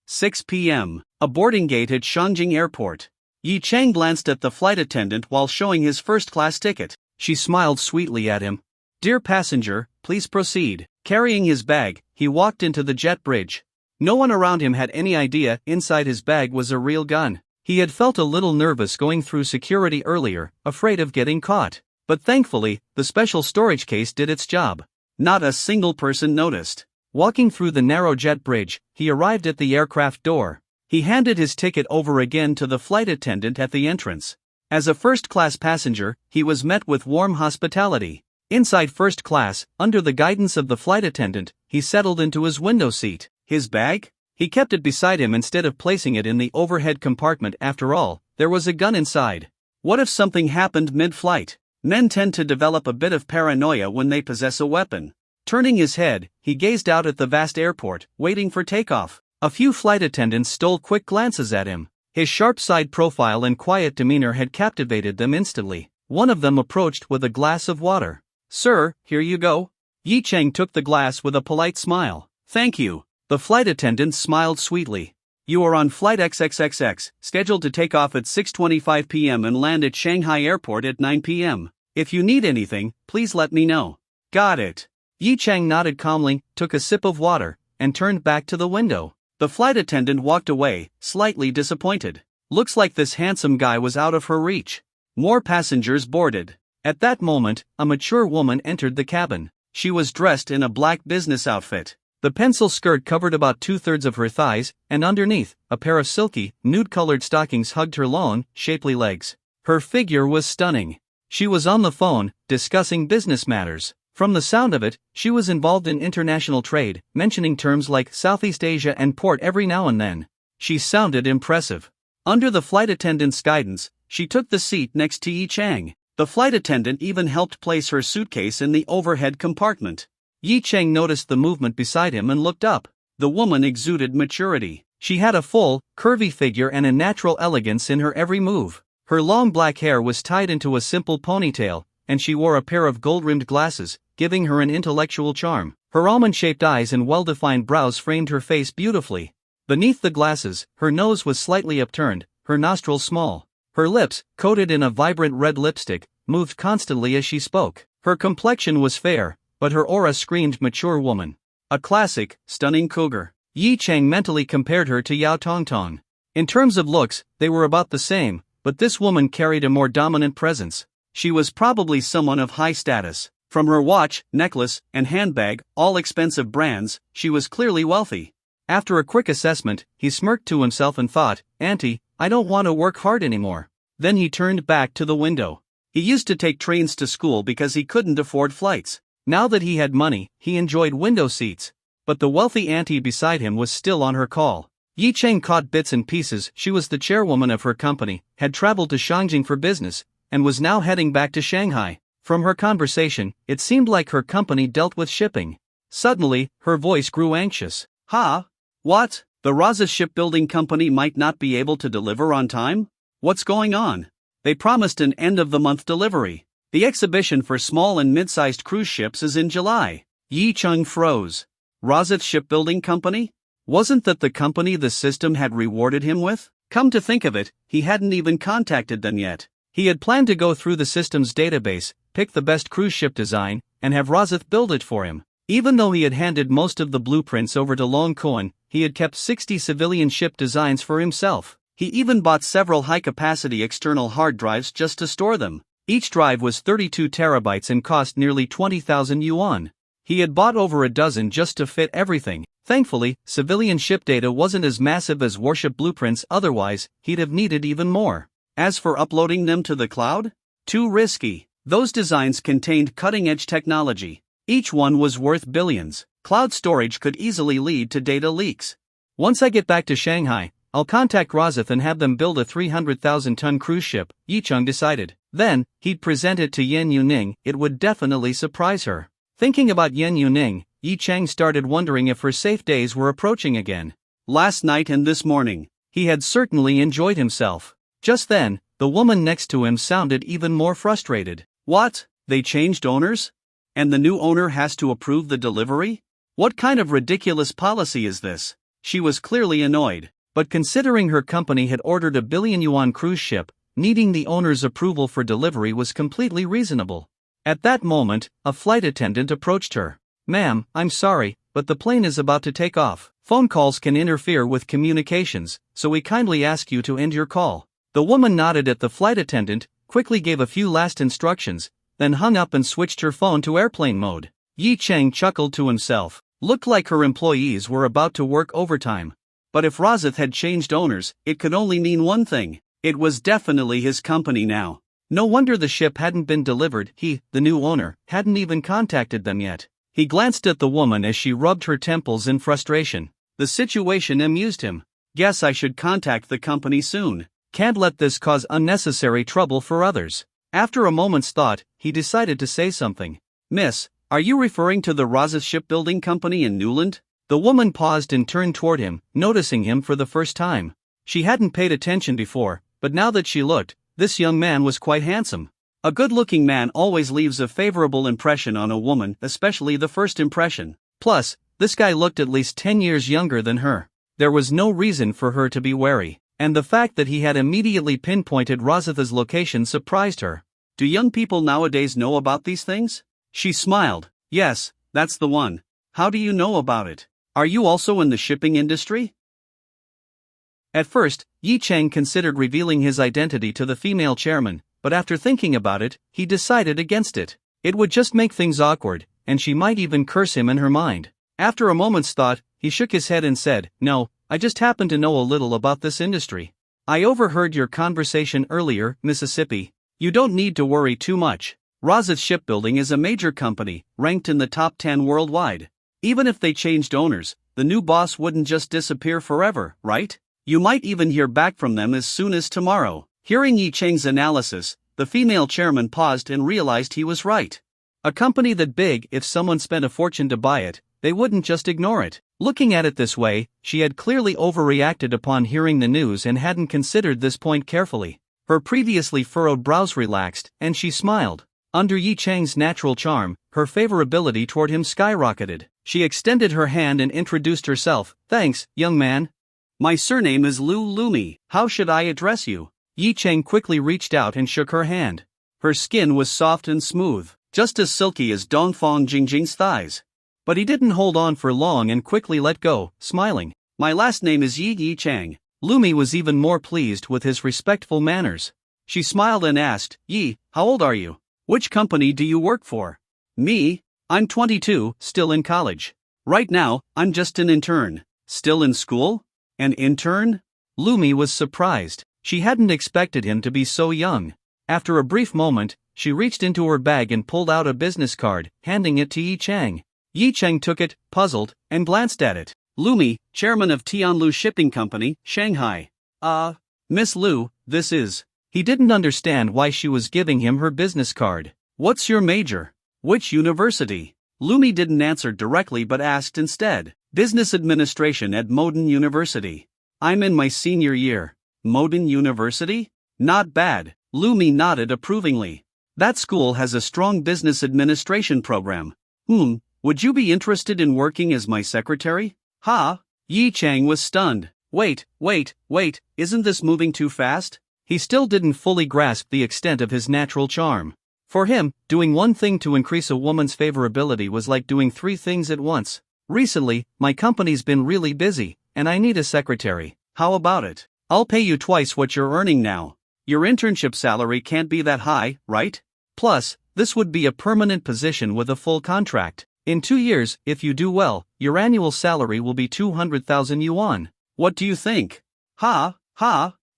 6 p.m. A boarding gate at Shangjing Airport. Yi Chang glanced at the flight attendant while showing his first-class ticket. She smiled sweetly at him. "Dear passenger, please proceed." Carrying his bag, he walked into the jet bridge. No one around him had any idea inside his bag was a real gun. He had felt a little nervous going through security earlier, afraid of getting caught. But thankfully, the special storage case did its job. Not a single person noticed. Walking through the narrow jet bridge, he arrived at the aircraft door. He handed his ticket over again to the flight attendant at the entrance. As a first-class passenger, he was met with warm hospitality. Inside first class, under the guidance of the flight attendant, he settled into his window seat. His bag? He kept it beside him instead of placing it in the overhead compartment. After all, there was a gun inside. What if something happened mid-flight? Men tend to develop a bit of paranoia when they possess a weapon. Turning his head, he gazed out at the vast airport, waiting for takeoff. A few flight attendants stole quick glances at him. His sharp side profile and quiet demeanor had captivated them instantly. One of them approached with a glass of water. "Sir, here you go." Yi Chang took the glass with a polite smile. "Thank you." The flight attendant smiled sweetly. "You are on flight XXXX, scheduled to take off at 6:25 p.m. and land at Shanghai Airport at 9 p.m. If you need anything, please let me know." "Got it." Yi Chang nodded calmly, took a sip of water, and turned back to the window. The flight attendant walked away, slightly disappointed. Looks like this handsome guy was out of her reach. More passengers boarded. At that moment, a mature woman entered the cabin. She was dressed in a black business outfit. The pencil skirt covered about 2/3 of her thighs, and underneath, a pair of silky, nude-colored stockings hugged her long, shapely legs. Her figure was stunning. She was on the phone, discussing business matters. From the sound of it, she was involved in international trade, mentioning terms like Southeast Asia and port every now and then. She sounded impressive. Under the flight attendant's guidance, she took the seat next to Yi Chang. The flight attendant even helped place her suitcase in the overhead compartment. Yi Chang noticed the movement beside him and looked up. The woman exuded maturity. She had a full, curvy figure and a natural elegance in her every move. Her long black hair was tied into a simple ponytail, and she wore a pair of gold-rimmed glasses, giving her an intellectual charm. Her almond-shaped eyes and well-defined brows framed her face beautifully. Beneath the glasses, her nose was slightly upturned, her nostrils small. Her lips, coated in a vibrant red lipstick, moved constantly as she spoke. Her complexion was fair, but her aura screamed mature woman. A classic, stunning cougar. Yi Chang mentally compared her to Yao Tongtong. In terms of looks, they were about the same, but this woman carried a more dominant presence. She was probably someone of high status. From her watch, necklace, and handbag, all expensive brands, she was clearly wealthy. After a quick assessment, he smirked to himself and thought, "Auntie, I don't want to work hard anymore." Then he turned back to the window. He used to take trains to school because he couldn't afford flights. Now that he had money, he enjoyed window seats. But the wealthy auntie beside him was still on her call. Yi Chang caught bits and pieces. She was the chairwoman of her company, had traveled to Shangjing for business, and was now heading back to Shanghai. From her conversation, it seemed like her company dealt with shipping. Suddenly, her voice grew anxious. What? The Raza shipbuilding company might not be able to deliver on time? What's going on? They promised an end-of-the-month delivery. The exhibition for small and mid-sized cruise ships is in July. Yi Chang froze. Raza Shipbuilding Company? Wasn't that the company the system had rewarded him with? Come to think of it, he hadn't even contacted them yet. He had planned to go through the system's database, pick the best cruise ship design, and have Razith build it for him. Even though he had handed most of the blueprints over to Long Cohen, he had kept 60 civilian ship designs for himself. He even bought several high-capacity external hard drives just to store them. Each drive was 32 terabytes and cost nearly 20,000 yuan. He had bought over a dozen just to fit everything. Thankfully, civilian ship data wasn't as massive as warship blueprints, otherwise, he'd have needed even more. As for uploading them to the cloud? Too risky. Those designs contained cutting-edge technology. Each one was worth billions. Cloud storage could easily lead to data leaks. Once I get back to Shanghai, I'll contact Razith and have them build a 300,000-ton cruise ship, Yi Chang decided. Then, he'd present it to Yen Yuning. It would definitely surprise her. Thinking about Yen Yuning, Yi Chang started wondering if her safe days were approaching again. Last night and this morning, he had certainly enjoyed himself. Just then, the woman next to him sounded even more frustrated. What? They changed owners? And the new owner has to approve the delivery? What kind of ridiculous policy is this? She was clearly annoyed. But considering her company had ordered a billion-yuan cruise ship, needing the owner's approval for delivery was completely reasonable. At that moment, a flight attendant approached her. "Ma'am, I'm sorry, but the plane is about to take off. Phone calls can interfere with communications, so we kindly ask you to end your call." The woman nodded at the flight attendant, quickly gave a few last instructions, then hung up and switched her phone to airplane mode. Yi Chang chuckled to himself. Looked like her employees were about to work overtime. But if Razith had changed owners, it could only mean one thing. It was definitely his company now. No wonder the ship hadn't been delivered. He, the new owner, hadn't even contacted them yet. He glanced at the woman as she rubbed her temples in frustration. The situation amused him. Guess I should contact the company soon. Can't let this cause unnecessary trouble for others. After a moment's thought, he decided to say something. "Miss, are you referring to the Razith Shipbuilding Company in Newland?" The woman paused and turned toward him, noticing him for the first time. She hadn't paid attention before, but now that she looked, this young man was quite handsome. A good-looking man always leaves a favorable impression on a woman, especially the first impression. Plus, this guy looked at least 10 years younger than her. There was no reason for her to be wary, and the fact that he had immediately pinpointed Razith's location surprised her. Do young people nowadays know about these things? She smiled. Yes, that's the one. How do you know about it? Are you also in the shipping industry? At first, Yi Chang considered revealing his identity to the female chairman, but after thinking about it, he decided against it. It would just make things awkward, and she might even curse him in her mind. After a moment's thought, he shook his head and said, "No, I just happen to know a little about this industry. I overheard your conversation earlier, Mississippi. You don't need to worry too much. Rossith Shipbuilding is a major company, ranked in the top 10 worldwide. Even if they changed owners, the new boss wouldn't just disappear forever, right? You might even hear back from them as soon as tomorrow." Hearing Yi Cheng's analysis, the female chairman paused and realized he was right. A company that big, if someone spent a fortune to buy it, they wouldn't just ignore it. Looking at it this way, she had clearly overreacted upon hearing the news and hadn't considered this point carefully. Her previously furrowed brows relaxed, and she smiled. Under Yi Cheng's natural charm, her favorability toward him skyrocketed. She extended her hand and introduced herself. "Thanks, young man. My surname is Lumi. How should I address you?" Yi Cheng quickly reached out and shook her hand. Her skin was soft and smooth, just as silky as Dongfang Jingjing's thighs. But he didn't hold on for long and quickly let go, smiling. "My last name is Yi Cheng." Lumi was even more pleased with his respectful manners. She smiled and asked, "Yi, how old are you? Which company do you work for?" "Me? I'm 22, still in college. Right now, I'm just an intern." "Still in school? An intern?" Lumi was surprised. She hadn't expected him to be so young. After a brief moment, she reached into her bag and pulled out a business card, handing it to Yi Cheng. Yi Cheng took it, puzzled, and glanced at it. "Lumi, chairman of Tianlu Shipping Company, Shanghai." Miss Lu, this is." He didn't understand why she was giving him her business card. "What's your major? Which university?" Lumi didn't answer directly but asked instead. "Business Administration at Modern University. I'm in my senior year." "Modern University? Not bad." Lumi nodded approvingly. "That school has a strong business administration program. Would you be interested in working as my secretary?" "Ha?" Yi Cheng was stunned. Wait, isn't this moving too fast?" He still didn't fully grasp the extent of his natural charm. For him, doing one thing to increase a woman's favorability was like doing 3 things at once. "Recently, my company's been really busy, and I need a secretary. How about it? I'll pay you twice what you're earning now. Your internship salary can't be that high, right? Plus, this would be a permanent position with a full contract. In 2 years, if you do well, your annual salary will be 200,000 yuan. What do you think?" Ha.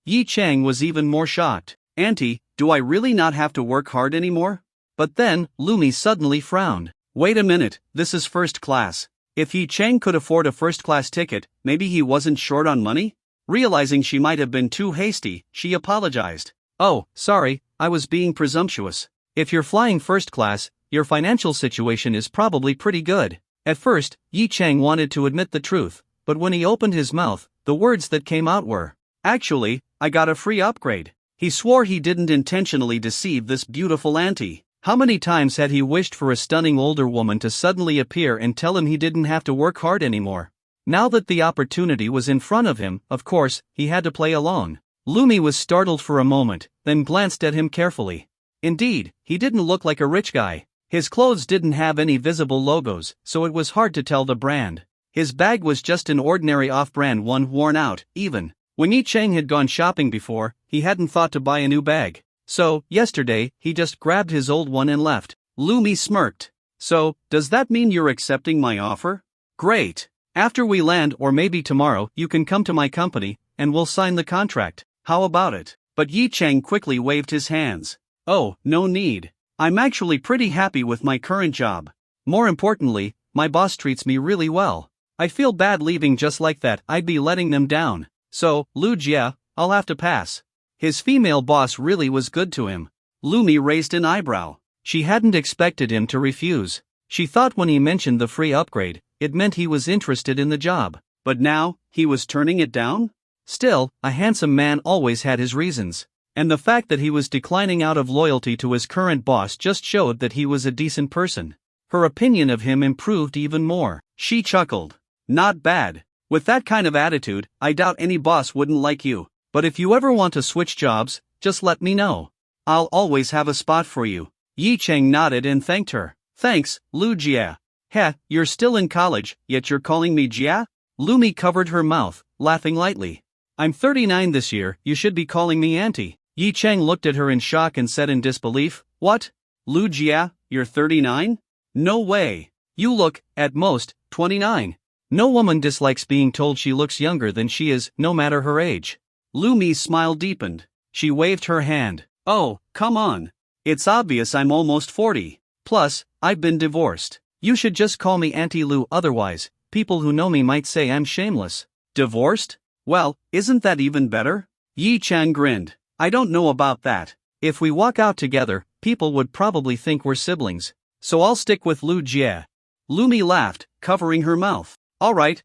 Yi Cheng was even more shocked. "Auntie, do I really not have to work hard anymore?" But then, Lumi suddenly frowned. "Wait a minute, this is first class. If Yi Cheng could afford a first-class ticket, maybe he wasn't short on money?" Realizing she might have been too hasty, she apologized. "Oh, sorry, I was being presumptuous. If you're flying first class, your financial situation is probably pretty good." At first, Yi Cheng wanted to admit the truth, but when he opened his mouth, the words that came out were, "Actually, I got a free upgrade." He swore he didn't intentionally deceive this beautiful auntie. How many times had he wished for a stunning older woman to suddenly appear and tell him he didn't have to work hard anymore? Now that the opportunity was in front of him, of course, he had to play along. Lumi was startled for a moment, then glanced at him carefully. Indeed, he didn't look like a rich guy. His clothes didn't have any visible logos, so it was hard to tell the brand. His bag was just an ordinary off-brand one worn out, even. When Yi Cheng had gone shopping before, he hadn't thought to buy a new bag. So, yesterday, he just grabbed his old one and left. Lumi smirked. "So, does that mean you're accepting my offer? Great. After we land or maybe tomorrow you can come to my company, and we'll sign the contract. How about it?" But Yi Cheng quickly waved his hands. "Oh, no need. I'm actually pretty happy with my current job. More importantly, my boss treats me really well. I feel bad leaving just like that, I'd be letting them down. So, Lu Jia, I'll have to pass." His female boss really was good to him. Lumi raised an eyebrow. She hadn't expected him to refuse. She thought when he mentioned the free upgrade, it meant he was interested in the job. But now, he was turning it down? Still, a handsome man always had his reasons. And the fact that he was declining out of loyalty to his current boss just showed that he was a decent person. Her opinion of him improved even more. She chuckled. "Not bad. With that kind of attitude, I doubt any boss wouldn't like you. But if you ever want to switch jobs, just let me know. I'll always have a spot for you." Yi Cheng nodded and thanked her. "Thanks, Lu Jia." "Heh, you're still in college, yet you're calling me Jia?" Lumi covered her mouth, laughing lightly. "I'm 39 this year, you should be calling me auntie." Yi Chang looked at her in shock and said in disbelief, "What? Lu Jia, you're 39? No way. You look, at most, 29. No woman dislikes being told she looks younger than she is, no matter her age." Lu Mi's smile deepened. She waved her hand. "Oh, come on. It's obvious I'm almost 40. Plus, I've been divorced. You should just call me Auntie Lu, otherwise, people who know me might say I'm shameless." "Divorced? Well, isn't that even better?" Yi Chang grinned. "I don't know about that. If we walk out together, people would probably think we're siblings. So I'll stick with Lu Jie." Lu Mi laughed, covering her mouth. Alright.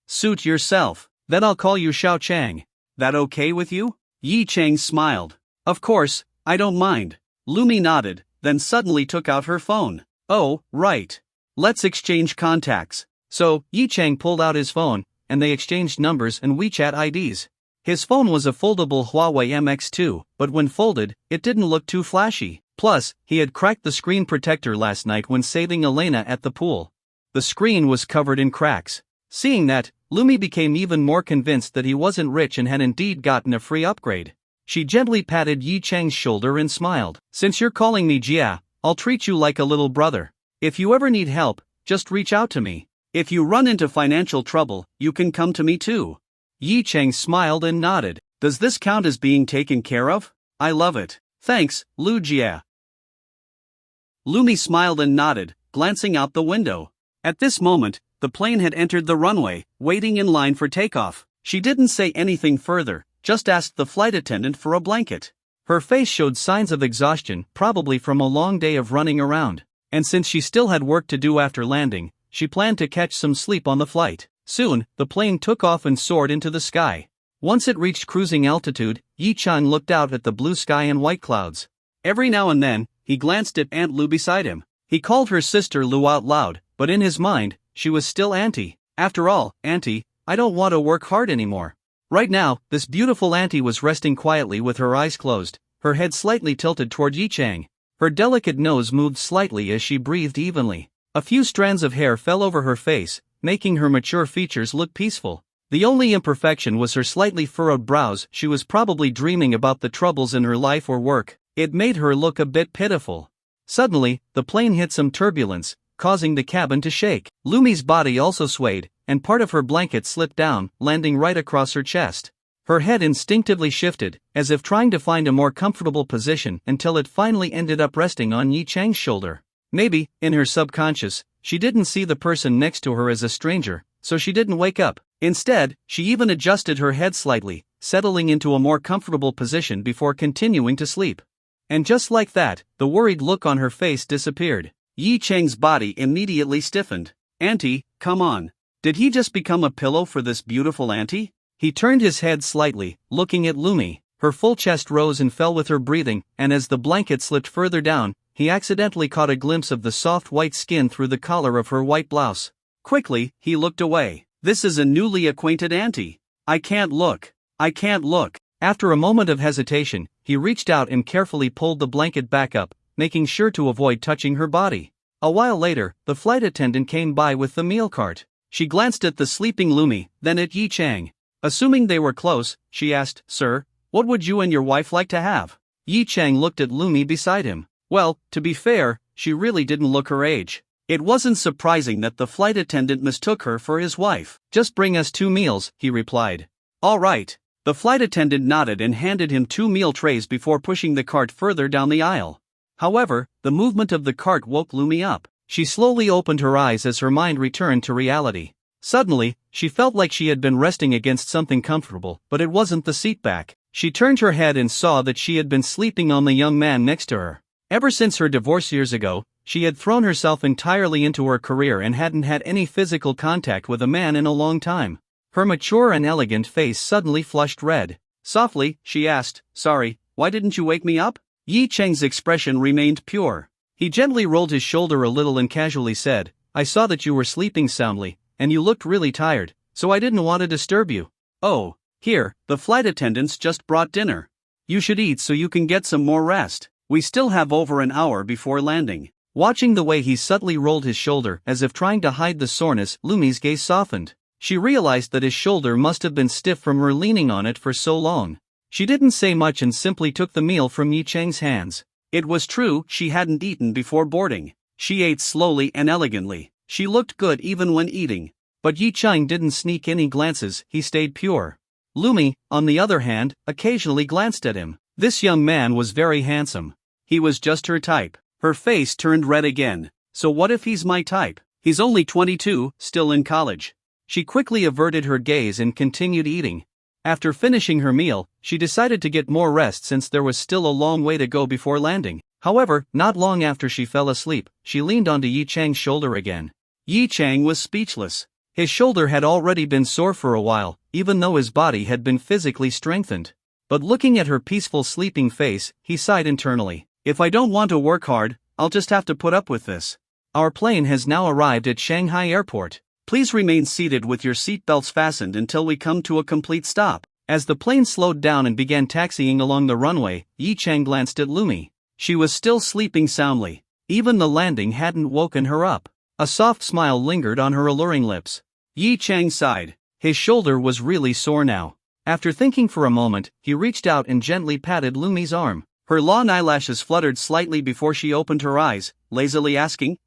Suit yourself. Then I'll call you Xiao Chang. That okay with you?" Yi Chang smiled. "Of course, I don't mind." Lu Mi nodded, then suddenly took out her phone. "Oh, right. Let's exchange contacts." So, Yi Chang pulled out his phone, and they exchanged numbers and WeChat IDs. His phone was a foldable Huawei MX2, but when folded, it didn't look too flashy. Plus, he had cracked the screen protector last night when saving Elena at the pool. The screen was covered in cracks. Seeing that, Lu Mi became even more convinced that he wasn't rich and had indeed gotten a free upgrade. She gently patted Yi Chang's shoulder and smiled. "Since you're calling me Jia, I'll treat you like a little brother. If you ever need help, just reach out to me. If you run into financial trouble, you can come to me too." Yi Chang smiled and nodded. "Does this count as being taken care of? I love it. Thanks, Lu Jia." Lu Mi smiled and nodded, glancing out the window. At this moment, the plane had entered the runway, waiting in line for takeoff. She didn't say anything further, just asked the flight attendant for a blanket. Her face showed signs of exhaustion, probably from a long day of running around. And since she still had work to do after landing, she planned to catch some sleep on the flight. Soon, the plane took off and soared into the sky. Once it reached cruising altitude, Yi Chang looked out at the blue sky and white clouds. Every now and then, he glanced at Aunt Lu beside him. He called her sister Lu out loud, but in his mind, she was still Auntie. "After all, Auntie, I don't want to work hard anymore." Right now, this beautiful auntie was resting quietly with her eyes closed, her head slightly tilted toward Yi Chang. Her delicate nose moved slightly as she breathed evenly. A few strands of hair fell over her face, making her mature features look peaceful. The only imperfection was her slightly furrowed brows. She was probably dreaming about the troubles in her life or work. It made her look a bit pitiful. Suddenly, the plane hit some turbulence, causing the cabin to shake. Lu Mi's body also swayed, and part of her blanket slipped down, landing right across her chest. Her head instinctively shifted, as if trying to find a more comfortable position until it finally ended up resting on Yi Chang's shoulder. Maybe, in her subconscious, she didn't see the person next to her as a stranger, so she didn't wake up. Instead, she even adjusted her head slightly, settling into a more comfortable position before continuing to sleep. And just like that, the worried look on her face disappeared. Yi Chang's body immediately stiffened. "Auntie, come on. Did he just become a pillow for this beautiful auntie?" He turned his head slightly, looking at Lu Mi. Her full chest rose and fell with her breathing, and as the blanket slipped further down, he accidentally caught a glimpse of the soft white skin through the collar of her white blouse. Quickly, he looked away. "This is a newly acquainted auntie. I can't look. After a moment of hesitation, he reached out and carefully pulled the blanket back up, making sure to avoid touching her body. A while later, the flight attendant came by with the meal cart. She glanced at the sleeping Lu Mi, then at Yi Chang. Assuming they were close, she asked, "Sir, what would you and your wife like to have?" Yi Chang looked at Lu Mi beside him. Well, to be fair, she really didn't look her age. It wasn't surprising that the flight attendant mistook her for his wife. "Just bring us 2 meals, he replied. "All right." The flight attendant nodded and handed him 2 meal trays before pushing the cart further down the aisle. However, the movement of the cart woke Lu Mi up. She slowly opened her eyes as her mind returned to reality. Suddenly, she felt like she had been resting against something comfortable, but it wasn't the seat back. She turned her head and saw that she had been sleeping on the young man next to her. Ever since her divorce years ago, she had thrown herself entirely into her career and hadn't had any physical contact with a man in a long time. Her mature and elegant face suddenly flushed red. Softly, she asked, "Sorry, why didn't you wake me up?" Yi Cheng's expression remained pure. He gently rolled his shoulder a little and casually said, "I saw that you were sleeping soundly, and you looked really tired, so I didn't want to disturb you." "Oh, here, the flight attendants just brought dinner. You should eat so you can get some more rest. We still have over an hour before landing." Watching the way he subtly rolled his shoulder as if trying to hide the soreness, Lu Mi's gaze softened. She realized that his shoulder must have been stiff from her leaning on it for so long. She didn't say much and simply took the meal from Yi Chang's hands. It was true, she hadn't eaten before boarding. She ate slowly and elegantly. She looked good even when eating. But Yi Chang didn't sneak any glances, he stayed pure. Lumi, on the other hand, occasionally glanced at him. This young man was very handsome. He was just her type. Her face turned red again. So what if he's my type? He's only 22, still in college. She quickly averted her gaze and continued eating. After finishing her meal, she decided to get more rest since there was still a long way to go before landing. However, not long after she fell asleep, she leaned onto Yi Chang's shoulder again. Yi Chang was speechless. His shoulder had already been sore for a while, even though his body had been physically strengthened. But looking at her peaceful sleeping face, he sighed internally. If I don't want to work hard, I'll just have to put up with this. Our plane has now arrived at Shanghai Airport. Please remain seated with your seatbelts fastened until we come to a complete stop. As the plane slowed down and began taxiing along the runway, Yi Chang glanced at Lumi. She was still sleeping soundly. Even the landing hadn't woken her up. A soft smile lingered on her alluring lips. Yi Chang sighed. His shoulder was really sore now. After thinking for a moment, he reached out and gently patted Lumi's arm. Her long eyelashes fluttered slightly before she opened her eyes, lazily asking,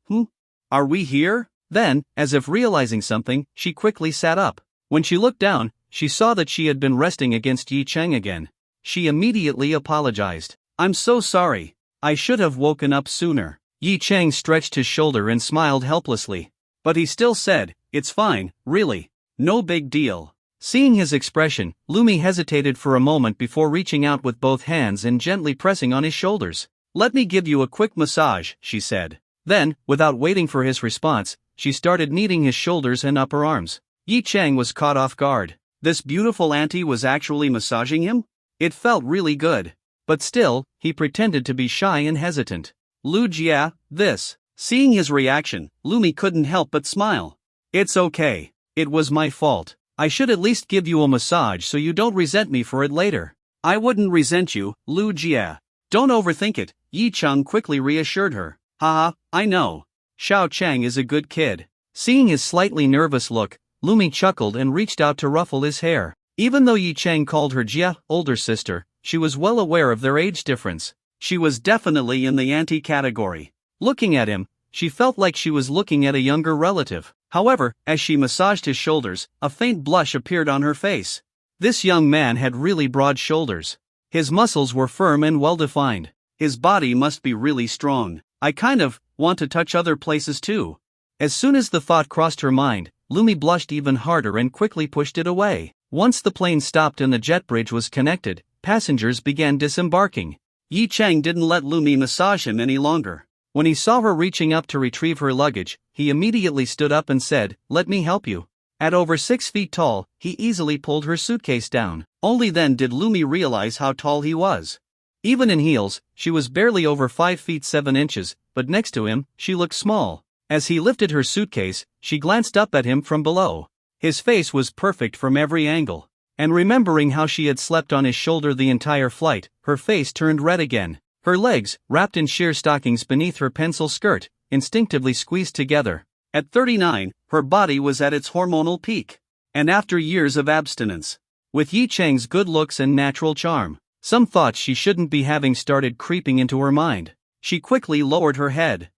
Are we here? Then, as if realizing something, she quickly sat up. When she looked down, she saw that she had been resting against Yi Chang again. She immediately apologized. I'm so sorry. I should have woken up sooner. Yi Chang stretched his shoulder and smiled helplessly. But he still said, It's fine, really. No big deal. Seeing his expression, Lumi hesitated for a moment before reaching out with both hands and gently pressing on his shoulders. Let me give you a quick massage, she said. Then, without waiting for his response, she started kneading his shoulders and upper arms. Yi Chang was caught off guard. This beautiful auntie was actually massaging him? It felt really good. But still, he pretended to be shy and hesitant. Lu Jia, this. Seeing his reaction, Lumi couldn't help but smile. It's okay. It was my fault. I should at least give you a massage so you don't resent me for it later. I wouldn't resent you, Lu Jia. Don't overthink it, Yi Chang quickly reassured her. Haha, I know. Xiao Chang is a good kid. Seeing his slightly nervous look, Lumi chuckled and reached out to ruffle his hair. Even though Yi Chang called her Jia, older sister, she was well aware of their age difference. She was definitely in the auntie category. Looking at him, she felt like she was looking at a younger relative. However, as she massaged his shoulders, a faint blush appeared on her face. This young man had really broad shoulders. His muscles were firm and well-defined. His body must be really strong. I kind of want to touch other places too. As soon as the thought crossed her mind, Lumi blushed even harder and quickly pushed it away. Once the plane stopped and the jet bridge was connected, passengers began disembarking. Yi Chang didn't let Lumi massage him any longer. When he saw her reaching up to retrieve her luggage, he immediately stood up and said, Let me help you. At over 6 feet tall, he easily pulled her suitcase down. Only then did Lumi realize how tall he was. Even in heels, she was barely over 5 feet 7 inches, but next to him, she looked small. As he lifted her suitcase, she glanced up at him from below. His face was perfect from every angle. And remembering how she had slept on his shoulder the entire flight, her face turned red again. Her legs, wrapped in sheer stockings beneath her pencil skirt, instinctively squeezed together. At 39, her body was at its hormonal peak. And after years of abstinence, with Yi Chang's good looks and natural charm, some thoughts she shouldn't be having started creeping into her mind. She quickly lowered her head.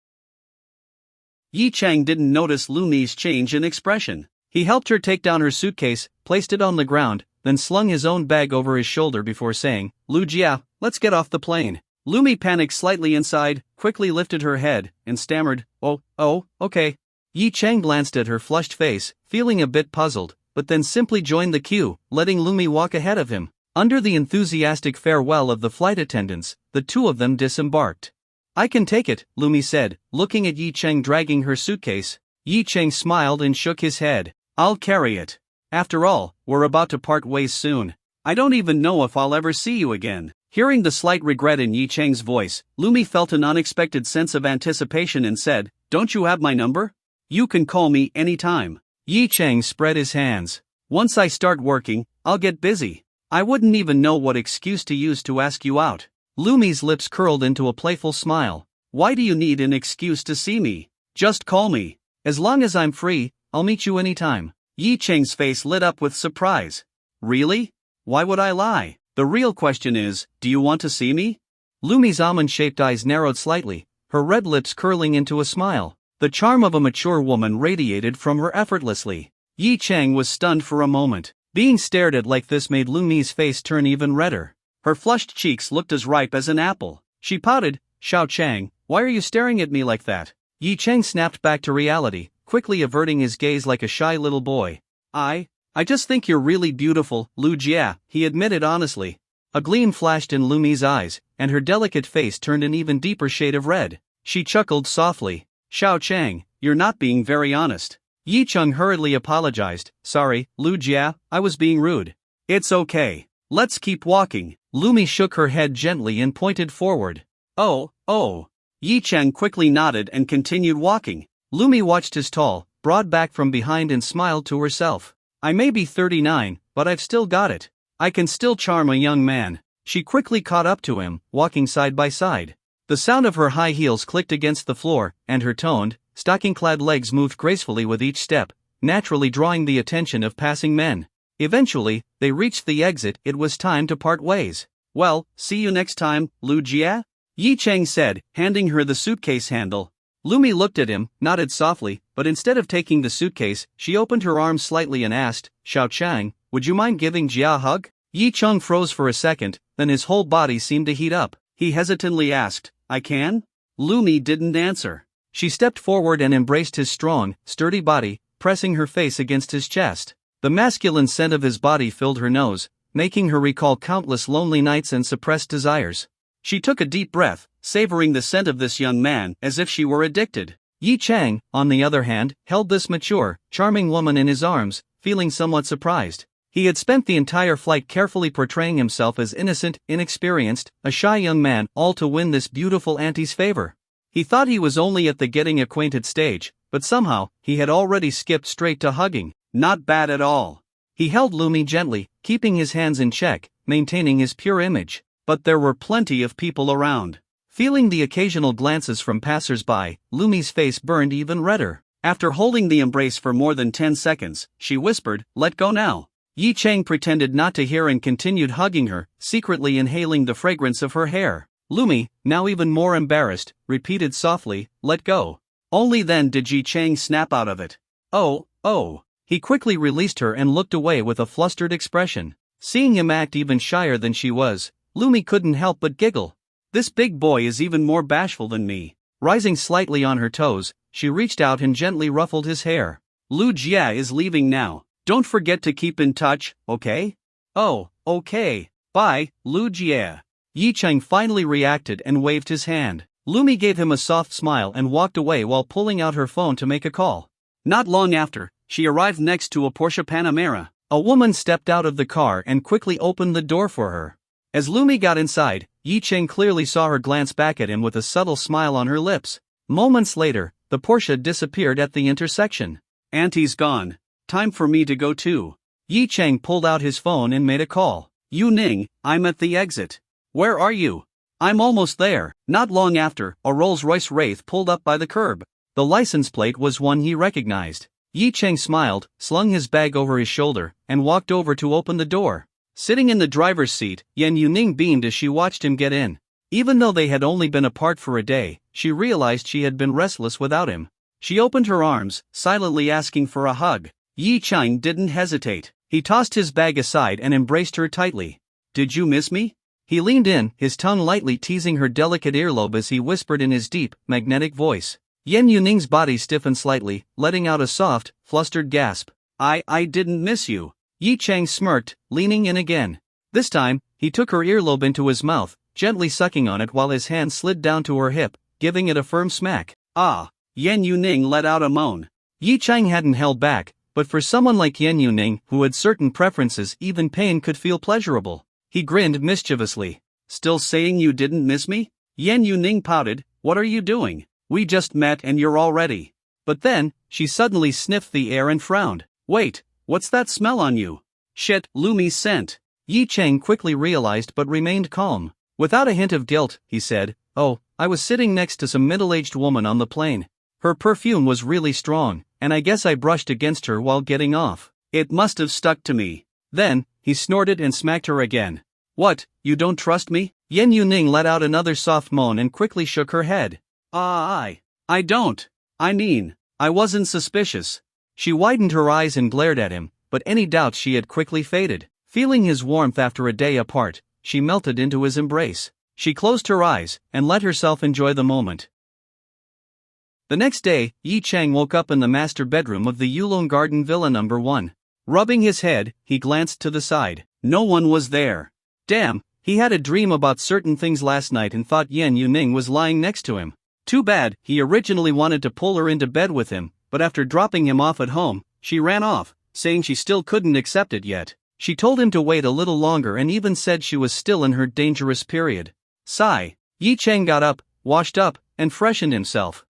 Yi Chang didn't notice Lumi's change in expression. He helped her take down her suitcase, placed it on the ground, then slung his own bag over his shoulder before saying, Lu Jia, let's get off the plane. Lumi panicked slightly inside, quickly lifted her head, and stammered, Oh, okay. Yi Chang glanced at her flushed face, feeling a bit puzzled, but then simply joined the queue, letting Lumi walk ahead of him. Under the enthusiastic farewell of the flight attendants, the two of them disembarked. I can take it, Lumi said, looking at Yi Chang dragging her suitcase. Yi Chang smiled and shook his head. I'll carry it. After all, we're about to part ways soon. I don't even know if I'll ever see you again. Hearing the slight regret in Yi Chang's voice, Lumi felt an unexpected sense of anticipation and said, Don't you have my number? You can call me anytime. Yi Chang spread his hands. Once I start working, I'll get busy. I wouldn't even know what excuse to use to ask you out. Lumi's lips curled into a playful smile. Why do you need an excuse to see me? Just call me. As long as I'm free, I'll meet you anytime. Yi Chang's face lit up with surprise. Really? Why would I lie? The real question is, do you want to see me? Lumi's almond-shaped eyes narrowed slightly, her red lips curling into a smile. The charm of a mature woman radiated from her effortlessly. Yi Chang was stunned for a moment. Being stared at like this made Lumi's face turn even redder. Her flushed cheeks looked as ripe as an apple. She pouted, "Xiao Chang, why are you staring at me like that?" Yi Chang snapped back to reality, quickly averting his gaze like a shy little boy. I just think you're really beautiful, Lu Jia," he admitted honestly. A gleam flashed in Lumi's eyes, and her delicate face turned an even deeper shade of red. She chuckled softly. "Xiao Chang, you're not being very honest." Yi Chang hurriedly apologized. "Sorry, Lu Jia, I was being rude." "It's okay. Let's keep walking." Lumi shook her head gently and pointed forward. Oh. Yi Chang quickly nodded and continued walking. Lumi watched his tall, broad back from behind and smiled to herself. "I may be 39, but I've still got it. I can still charm a young man." She quickly caught up to him, walking side by side. The sound of her high heels clicked against the floor, and her toned, stocking-clad legs moved gracefully with each step, naturally drawing the attention of passing men. Eventually, they reached the exit. It was time to part ways. "Well, see you next time, Lu Jia," Yi Chang said, handing her the suitcase handle. Lumi looked at him, nodded softly, but instead of taking the suitcase, she opened her arms slightly and asked, "Xiao Chang, would you mind giving Jia a hug?" Yi Chang froze for a second, then his whole body seemed to heat up. He hesitantly asked, "I can?" Lumi didn't answer. She stepped forward and embraced his strong, sturdy body, pressing her face against his chest. The masculine scent of his body filled her nose, making her recall countless lonely nights and suppressed desires. She took a deep breath, savoring the scent of this young man as if she were addicted. Yi Chang, on the other hand, held this mature, charming woman in his arms, feeling somewhat surprised. He had spent the entire flight carefully portraying himself as innocent, inexperienced, a shy young man, all to win this beautiful auntie's favor. He thought he was only at the getting acquainted stage, but somehow, he had already skipped straight to hugging. Not bad at all. He held Lumi gently, keeping his hands in check, maintaining his pure image. But there were plenty of people around. Feeling the occasional glances from passers-by, Lumi's face burned even redder. After holding the embrace for more than 10 seconds, she whispered, "Let go now." Yi Chang pretended not to hear and continued hugging her, secretly inhaling the fragrance of her hair. Lumi, now even more embarrassed, repeated softly, "Let go." Only then did Yi Chang snap out of it. Oh. He quickly released her and looked away with a flustered expression. Seeing him act even shyer than she was, Lumi couldn't help but giggle. This big boy is even more bashful than me. Rising slightly on her toes, she reached out and gently ruffled his hair. "Lu Jia is leaving now. Don't forget to keep in touch, okay?" "Oh, okay. Bye, Lu Jia." Yi Chang finally reacted and waved his hand. Lumi gave him a soft smile and walked away while pulling out her phone to make a call. Not long after, she arrived next to a Porsche Panamera. A woman stepped out of the car and quickly opened the door for her. As Lumi got inside, Yi Chang clearly saw her glance back at him with a subtle smile on her lips. Moments later, the Porsche disappeared at the intersection. "Auntie's gone. Time for me to go too." Yi Chang pulled out his phone and made a call. "Yu Ning, I'm at the exit. Where are you?" "I'm almost there." Not long after, a Rolls-Royce Wraith pulled up by the curb. The license plate was one he recognized. Yi Chang smiled, slung his bag over his shoulder, and walked over to open the door. Sitting in the driver's seat, Yan Yuning beamed as she watched him get in. Even though they had only been apart for a day, she realized she had been restless without him. She opened her arms, silently asking for a hug. Yi Chang didn't hesitate. He tossed his bag aside and embraced her tightly. "Did you miss me?" He leaned in, his tongue lightly teasing her delicate earlobe as he whispered in his deep, magnetic voice. Yan Yuning's body stiffened slightly, letting out a soft, flustered gasp. I didn't miss you." Yi Chang smirked, leaning in again. This time, he took her earlobe into his mouth, gently sucking on it while his hand slid down to her hip, giving it a firm smack. "Ah!" Yan Yuning let out a moan. Yi Chang hadn't held back, but for someone like Yan Yuning who had certain preferences, even pain could feel pleasurable. He grinned mischievously. "Still saying you didn't miss me?" Yan Yuning pouted. "What are you doing? We just met and you're already." But then, she suddenly sniffed the air and frowned. "Wait, what's that smell on you?" "Shit, Lumi's scent." Yi Chang quickly realized but remained calm. Without a hint of guilt, he said, "Oh, I was sitting next to some middle-aged woman on the plane. Her perfume was really strong, and I guess I brushed against her while getting off. It must have stuck to me." Then, he snorted and smacked her again. What, you don't trust me? Yen Yuning let out another soft moan and quickly shook her head. I don't. I mean, I wasn't suspicious. She widened her eyes and glared at him, but any doubts she had quickly faded. Feeling his warmth after a day apart, she melted into his embrace. She closed her eyes and let herself enjoy the moment. The next day, Yi Chang woke up in the master bedroom of the Yulong Garden Villa No. 1. Rubbing his head, he glanced to the side. No one was there. Damn, he had a dream about certain things last night and thought Yen Yuning was lying next to him. Too bad, he originally wanted to pull her into bed with him, but after dropping him off at home, she ran off, saying she still couldn't accept it yet. She told him to wait a little longer and even said she was still in her dangerous period. Sigh. Yi Chang got up, washed up, and freshened himself.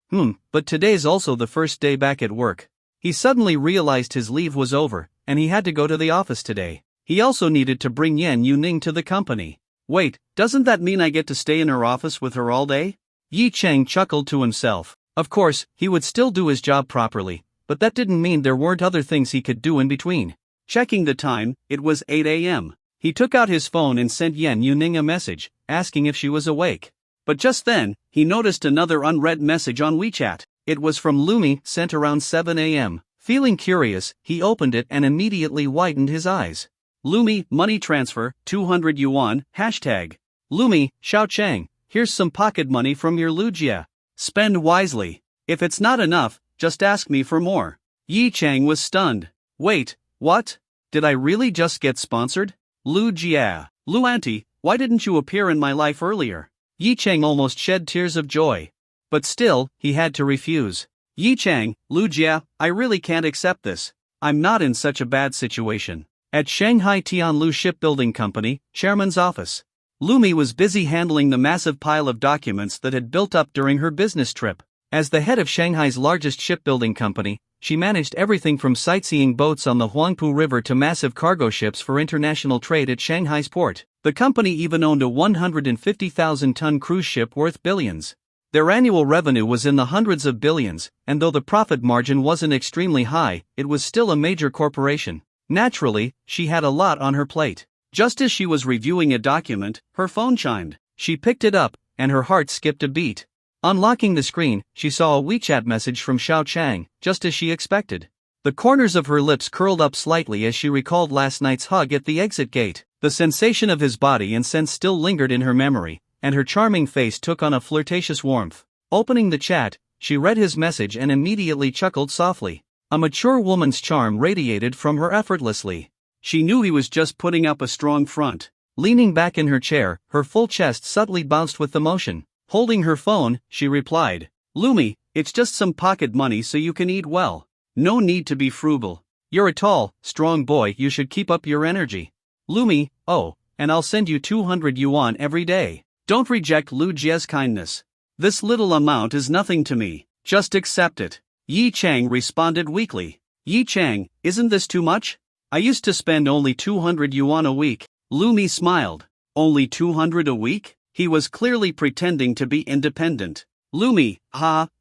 But today's also the first day back at work. He suddenly realized his leave was over, and he had to go to the office today. He also needed to bring Yen Yuning to the company. Wait, doesn't that mean I get to stay in her office with her all day? Yi Chang chuckled to himself. Of course, he would still do his job properly, but that didn't mean there weren't other things he could do in between. Checking the time, it was 8 a.m. He took out his phone and sent Yen Yuning a message, asking if she was awake. But just then, he noticed another unread message on WeChat. It was from Lumi, sent around 7 a.m. Feeling curious, he opened it and immediately widened his eyes. Lumi, money transfer, 200 yuan, hashtag. Lumi, Xiao Chang, here's some pocket money from your Lujia. Spend wisely. If it's not enough, just ask me for more. Yi Chang was stunned. Wait, what? Did I really just get sponsored? Lujia. Lu Auntie, why didn't you appear in my life earlier? Yi Chang almost shed tears of joy. But still, he had to refuse. Yi Chang, Lujia, I really can't accept this. I'm not in such a bad situation. At Shanghai Tianlu Shipbuilding Company, chairman's office. Lumi was busy handling the massive pile of documents that had built up during her business trip. As the head of Shanghai's largest shipbuilding company, she managed everything from sightseeing boats on the Huangpu River to massive cargo ships for international trade at Shanghai's port. The company even owned a 150,000-ton cruise ship worth billions. Their annual revenue was in the hundreds of billions, and though the profit margin wasn't extremely high, it was still a major corporation. Naturally, she had a lot on her plate. Just as she was reviewing a document, her phone chimed. She picked it up, and her heart skipped a beat. Unlocking the screen, she saw a WeChat message from Xiao Chang, just as she expected. The corners of her lips curled up slightly as she recalled last night's hug at the exit gate. The sensation of his body and scent still lingered in her memory, and her charming face took on a flirtatious warmth. Opening the chat, she read his message and immediately chuckled softly. A mature woman's charm radiated from her effortlessly. She knew he was just putting up a strong front. Leaning back in her chair, her full chest subtly bounced with emotion. Holding her phone, she replied, Lumi, it's just some pocket money so you can eat well. No need to be frugal. You're a tall, strong boy, you should keep up your energy. Lumi, oh, and I'll send you 200 yuan every day. Don't reject Lu Jie's kindness. This little amount is nothing to me, just accept it. Yi Chang responded weakly. Yi Chang, isn't this too much? I used to spend only 200 yuan a week. Lumi smiled. Only 200 a week? He was clearly pretending to be independent. Lumi,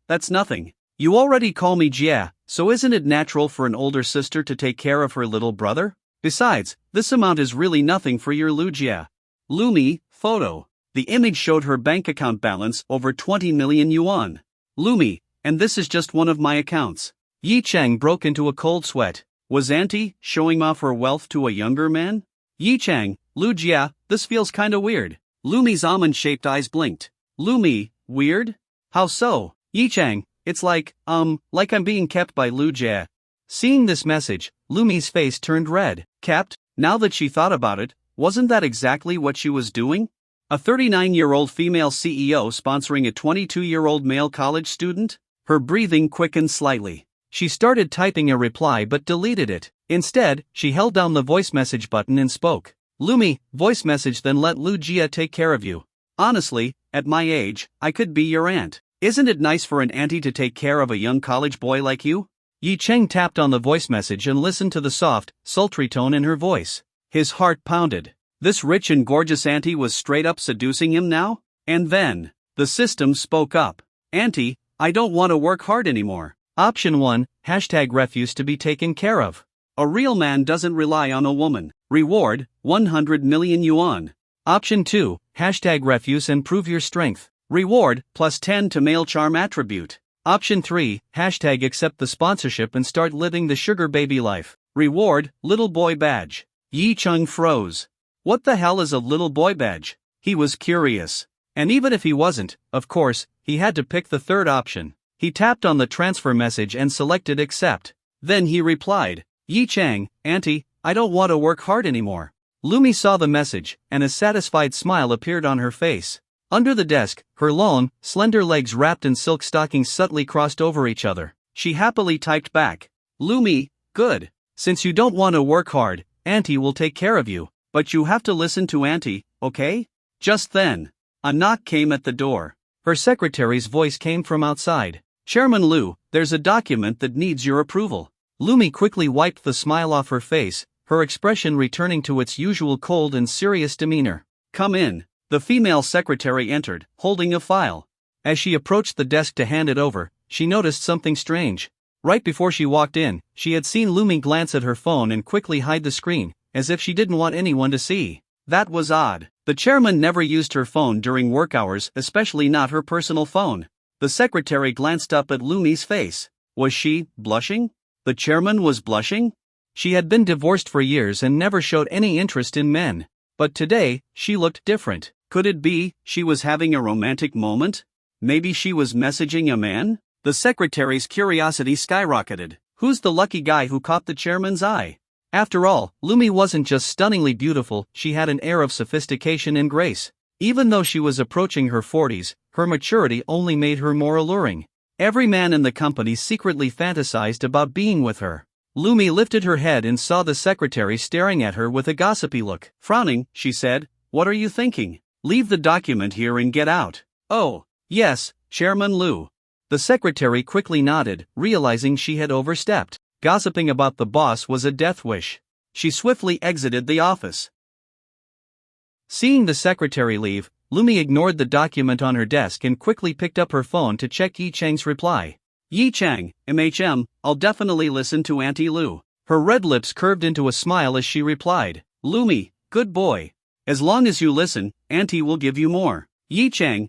that's nothing. You already call me Jia, so isn't it natural for an older sister to take care of her little brother? Besides, this amount is really nothing for your Lu Jia. Lumi, photo. The image showed her bank account balance over 20 million yuan. Lumi, and this is just one of my accounts. Yi Chang broke into a cold sweat. Was Auntie showing off her wealth to a younger man? Yi Chang, Lu Jia, this feels kinda weird. Lumi's almond-shaped eyes blinked. Lumi, weird? How so? Yi Chang, it's like I'm being kept by Lu Jia. Seeing this message, Lumi's face turned red. Kept? Now that she thought about it, wasn't that exactly what she was doing? A 39-year-old female CEO sponsoring a 22-year-old male college student? Her breathing quickened slightly. She started typing a reply but deleted it. Instead, she held down the voice message button and spoke. Lumi, voice message, then let Lu Jia take care of you. Honestly, at my age, I could be your aunt. Isn't it nice for an auntie to take care of a young college boy like you? Yi Cheng tapped on the voice message and listened to the soft, sultry tone in her voice. His heart pounded. This rich and gorgeous auntie was straight up seducing him now? And then, the system spoke up. Auntie, I don't want to work hard anymore. Option 1, #refuse to be taken care of. A real man doesn't rely on a woman. Reward, 100 million yuan. Option 2, hashtag refuse and prove your strength. Reward, plus 10 to male charm attribute. Option 3, hashtag accept the sponsorship and start living the sugar baby life. Reward, little boy badge. Yi Chung froze. What the hell is a little boy badge? He was curious. And even if he wasn't, of course, he had to pick the third option. He tapped on the transfer message and selected accept. Then he replied, Yi Chang, Auntie, I don't want to work hard anymore. Lumi saw the message, and a satisfied smile appeared on her face. Under the desk, her long, slender legs wrapped in silk stockings subtly crossed over each other. She happily typed back, Lumi, good. Since you don't want to work hard, Auntie will take care of you, but you have to listen to Auntie, okay? Just then, a knock came at the door. Her secretary's voice came from outside. Chairman Lu, there's a document that needs your approval. Lumi quickly wiped the smile off her face, her expression returning to its usual cold and serious demeanor. Come in. The female secretary entered, holding a file. As she approached the desk to hand it over, she noticed something strange. Right before she walked in, she had seen Lumi glance at her phone and quickly hide the screen, as if she didn't want anyone to see. That was odd. The chairman never used her phone during work hours, especially not her personal phone. The secretary glanced up at Lumi's face. Was she blushing? The chairman was blushing? She had been divorced for years and never showed any interest in men. But today, she looked different. Could it be she was having a romantic moment? Maybe she was messaging a man? The secretary's curiosity skyrocketed. Who's the lucky guy who caught the chairman's eye? After all, Lumi wasn't just stunningly beautiful, she had an air of sophistication and grace. Even though she was approaching her 40s, her maturity only made her more alluring. Every man in the company secretly fantasized about being with her. Lumi lifted her head and saw the secretary staring at her with a gossipy look. Frowning, she said, What are you thinking? Leave the document here and get out. Oh, yes, Chairman Lu. The secretary quickly nodded, realizing she had overstepped. Gossiping about the boss was a death wish. She swiftly exited the office. Seeing the secretary leave, Lumi ignored the document on her desk and quickly picked up her phone to check Yi Chang's reply. Yi Chang, I'll definitely listen to Auntie Lu. Her red lips curved into a smile as she replied, Lumi, good boy. As long as you listen, Auntie will give you more. Yi Chang,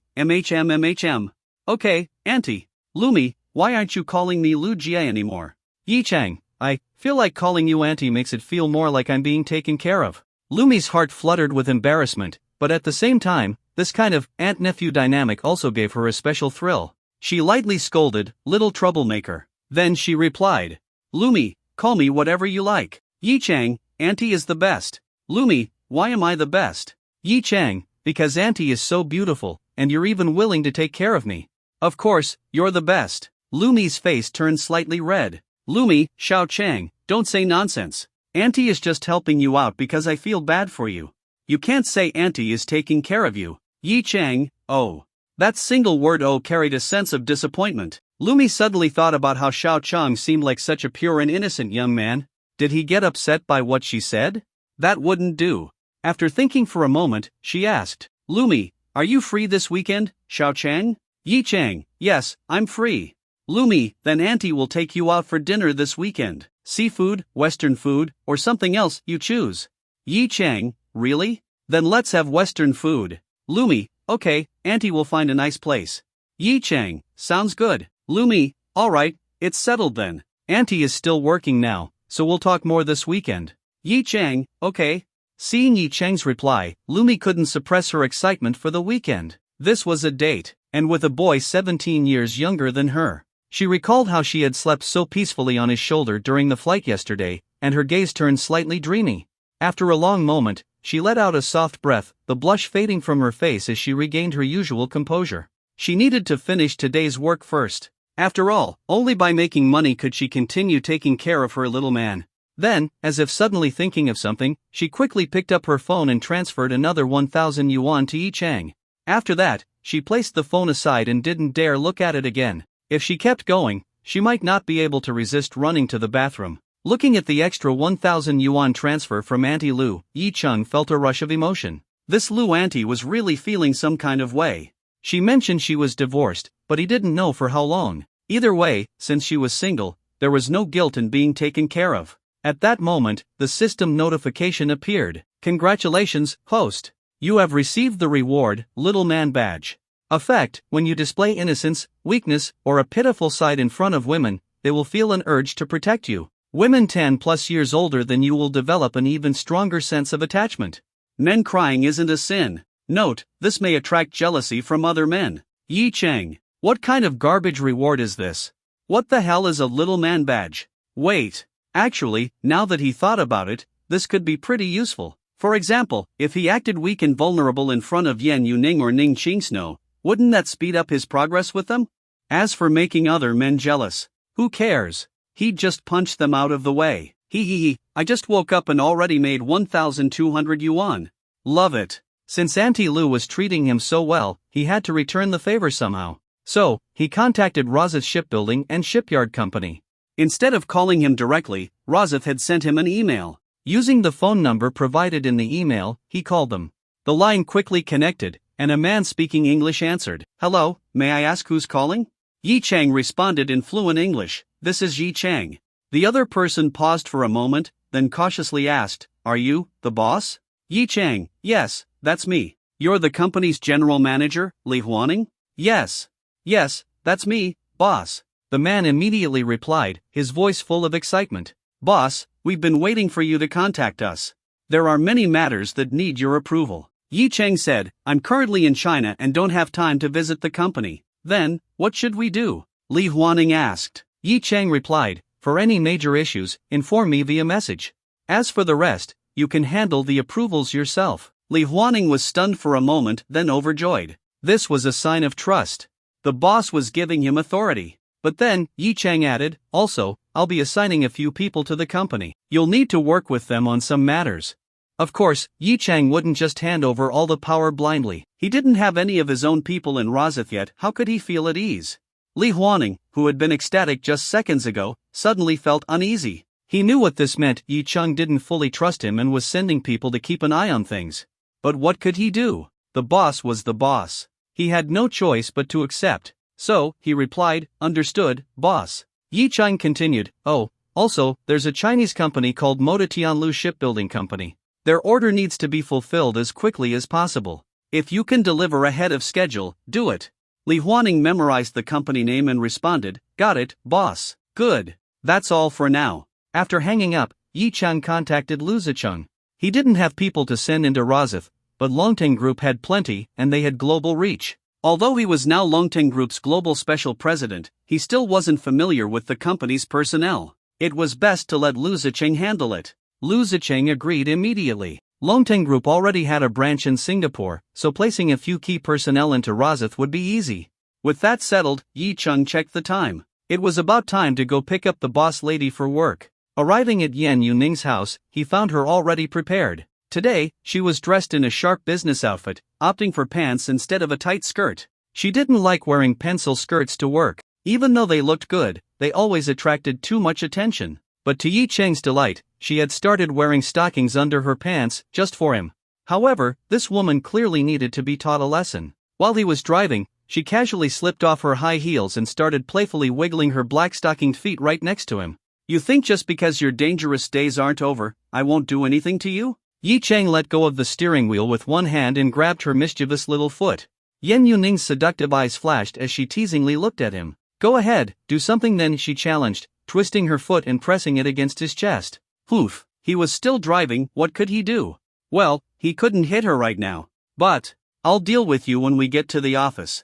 Okay, Auntie. Lumi, why aren't you calling me Lu Jie anymore? Yi Chang, I feel like calling you Auntie makes it feel more like I'm being taken care of. Lumi's heart fluttered with embarrassment, but at the same time, this kind of aunt-nephew dynamic also gave her a special thrill. She lightly scolded, little troublemaker. Then she replied, Lumi, call me whatever you like. Yi Chang, Auntie is the best. Lumi, why am I the best? Yi Chang, because Auntie is so beautiful, and you're even willing to take care of me. Of course, you're the best. Lumi's face turned slightly red. Lumi, Xiao Chang, don't say nonsense. Auntie is just helping you out because I feel bad for you. You can't say Auntie is taking care of you. Yi Chang, oh. That single word oh carried a sense of disappointment. Lumi suddenly thought about how Xiao Chang seemed like such a pure and innocent young man. Did he get upset by what she said? That wouldn't do. After thinking for a moment, she asked, Lumi, are you free this weekend, Xiao Chang? Yi Chang, yes, I'm free. Lumi, then Auntie will take you out for dinner this weekend. Seafood, Western food, or something else, you choose. Yi Chang, really? Then let's have Western food. Lumi, okay, Auntie will find a nice place. Yi Chang, sounds good. Lumi, alright, it's settled then. Auntie is still working now, so we'll talk more this weekend. Yi Chang, okay. Seeing Yi Chang's reply, Lumi couldn't suppress her excitement for the weekend. This was a date, and with a boy 17 years younger than her. She recalled how she had slept so peacefully on his shoulder during the flight yesterday, and her gaze turned slightly dreamy. After a long moment, she let out a soft breath, the blush fading from her face as she regained her usual composure. She needed to finish today's work first. After all, only by making money could she continue taking care of her little man. Then, as if suddenly thinking of something, she quickly picked up her phone and transferred another 1,000 yuan to Yi Chang. After that, she placed the phone aside and didn't dare look at it again. If she kept going, she might not be able to resist running to the bathroom. Looking at the extra 1,000 yuan transfer from Auntie Lu, Yi Chang felt a rush of emotion. This Lu auntie was really feeling some kind of way. She mentioned she was divorced, but he didn't know for how long. Either way, since she was single, there was no guilt in being taken care of. At that moment, the system notification appeared. Congratulations, host. You have received the reward, little man badge. Effect: when you display innocence, weakness, or a pitiful side in front of women, they will feel an urge to protect you. Women 10 plus years older than you will develop an even stronger sense of attachment. Men crying isn't a sin. Note, this may attract jealousy from other men. Yi Chang. What kind of garbage reward is this? What the hell is a little man badge? Wait. Actually, now that he thought about it, this could be pretty useful. For example, if he acted weak and vulnerable in front of Yan Yuning or Ning Qingsno, wouldn't that speed up his progress with them? As for making other men jealous, who cares? He'd just punch them out of the way. I just woke up and already made 1,200 yuan. Love it. Since Auntie Lu was treating him so well, he had to return the favor somehow. So, he contacted Rozeth Shipbuilding and Shipyard Company. Instead of calling him directly, Rozeth had sent him an email. Using the phone number provided in the email, he called them. The line quickly connected, and a man speaking English answered. Hello, may I ask who's calling? Yi Chang responded in fluent English. This is Yi Chang. The other person paused for a moment, then cautiously asked, Are you the boss? Yi Chang, yes, that's me. You're the company's general manager, Li Huaning? Yes, that's me, boss. The man immediately replied, his voice full of excitement. Boss, we've been waiting for you to contact us. There are many matters that need your approval. Yi Chang said, I'm currently in China and don't have time to visit the company. Then, what should we do? Li Huaning asked. Yi Chang replied, for any major issues, inform me via message. As for the rest, you can handle the approvals yourself. Li Huaning was stunned for a moment, then overjoyed. This was a sign of trust. The boss was giving him authority. But then, Yi Chang added, also, I'll be assigning a few people to the company. You'll need to work with them on some matters. Of course, Yi Chang wouldn't just hand over all the power blindly. He didn't have any of his own people in Rozeth yet. How could he feel at ease? Li Huaning, who had been ecstatic just seconds ago, suddenly felt uneasy. He knew what this meant. Yi Chang didn't fully trust him and was sending people to keep an eye on things. But what could he do? The boss was the boss. He had no choice but to accept. So, he replied, understood, boss. Yi Chang continued, oh, also, there's a Chinese company called Moda Tianlu Shipbuilding Company. Their order needs to be fulfilled as quickly as possible. If you can deliver ahead of schedule, do it. Li Huaning memorized the company name and responded, got it, boss. Good. That's all for now. After hanging up, Yi Chang contacted Lu Zicheng. He didn't have people to send into Rozeth, but Longteng Group had plenty and they had global reach. Although he was now Longteng Group's global special president, he still wasn't familiar with the company's personnel. It was best to let Lu Zicheng handle it. Lu Zicheng agreed immediately. Longteng Group already had a branch in Singapore, so placing a few key personnel into Rozeth would be easy. With that settled, Yi Chang checked the time. It was about time to go pick up the boss lady for work. Arriving at Yan Yuning's house, he found her already prepared. Today, she was dressed in a sharp business outfit, opting for pants instead of a tight skirt. She didn't like wearing pencil skirts to work. Even though they looked good, they always attracted too much attention. But to Yi Chang's delight, she had started wearing stockings under her pants, just for him. However, this woman clearly needed to be taught a lesson. While he was driving, she casually slipped off her high heels and started playfully wiggling her black stockinged feet right next to him. You think just because your dangerous days aren't over, I won't do anything to you? Yi Chang let go of the steering wheel with one hand and grabbed her mischievous little foot. Yan Yuning's seductive eyes flashed as she teasingly looked at him. Go ahead, do something then, she challenged, twisting her foot and pressing it against his chest. Oof, he was still driving, what could he do? Well, he couldn't hit her right now. But, I'll deal with you when we get to the office.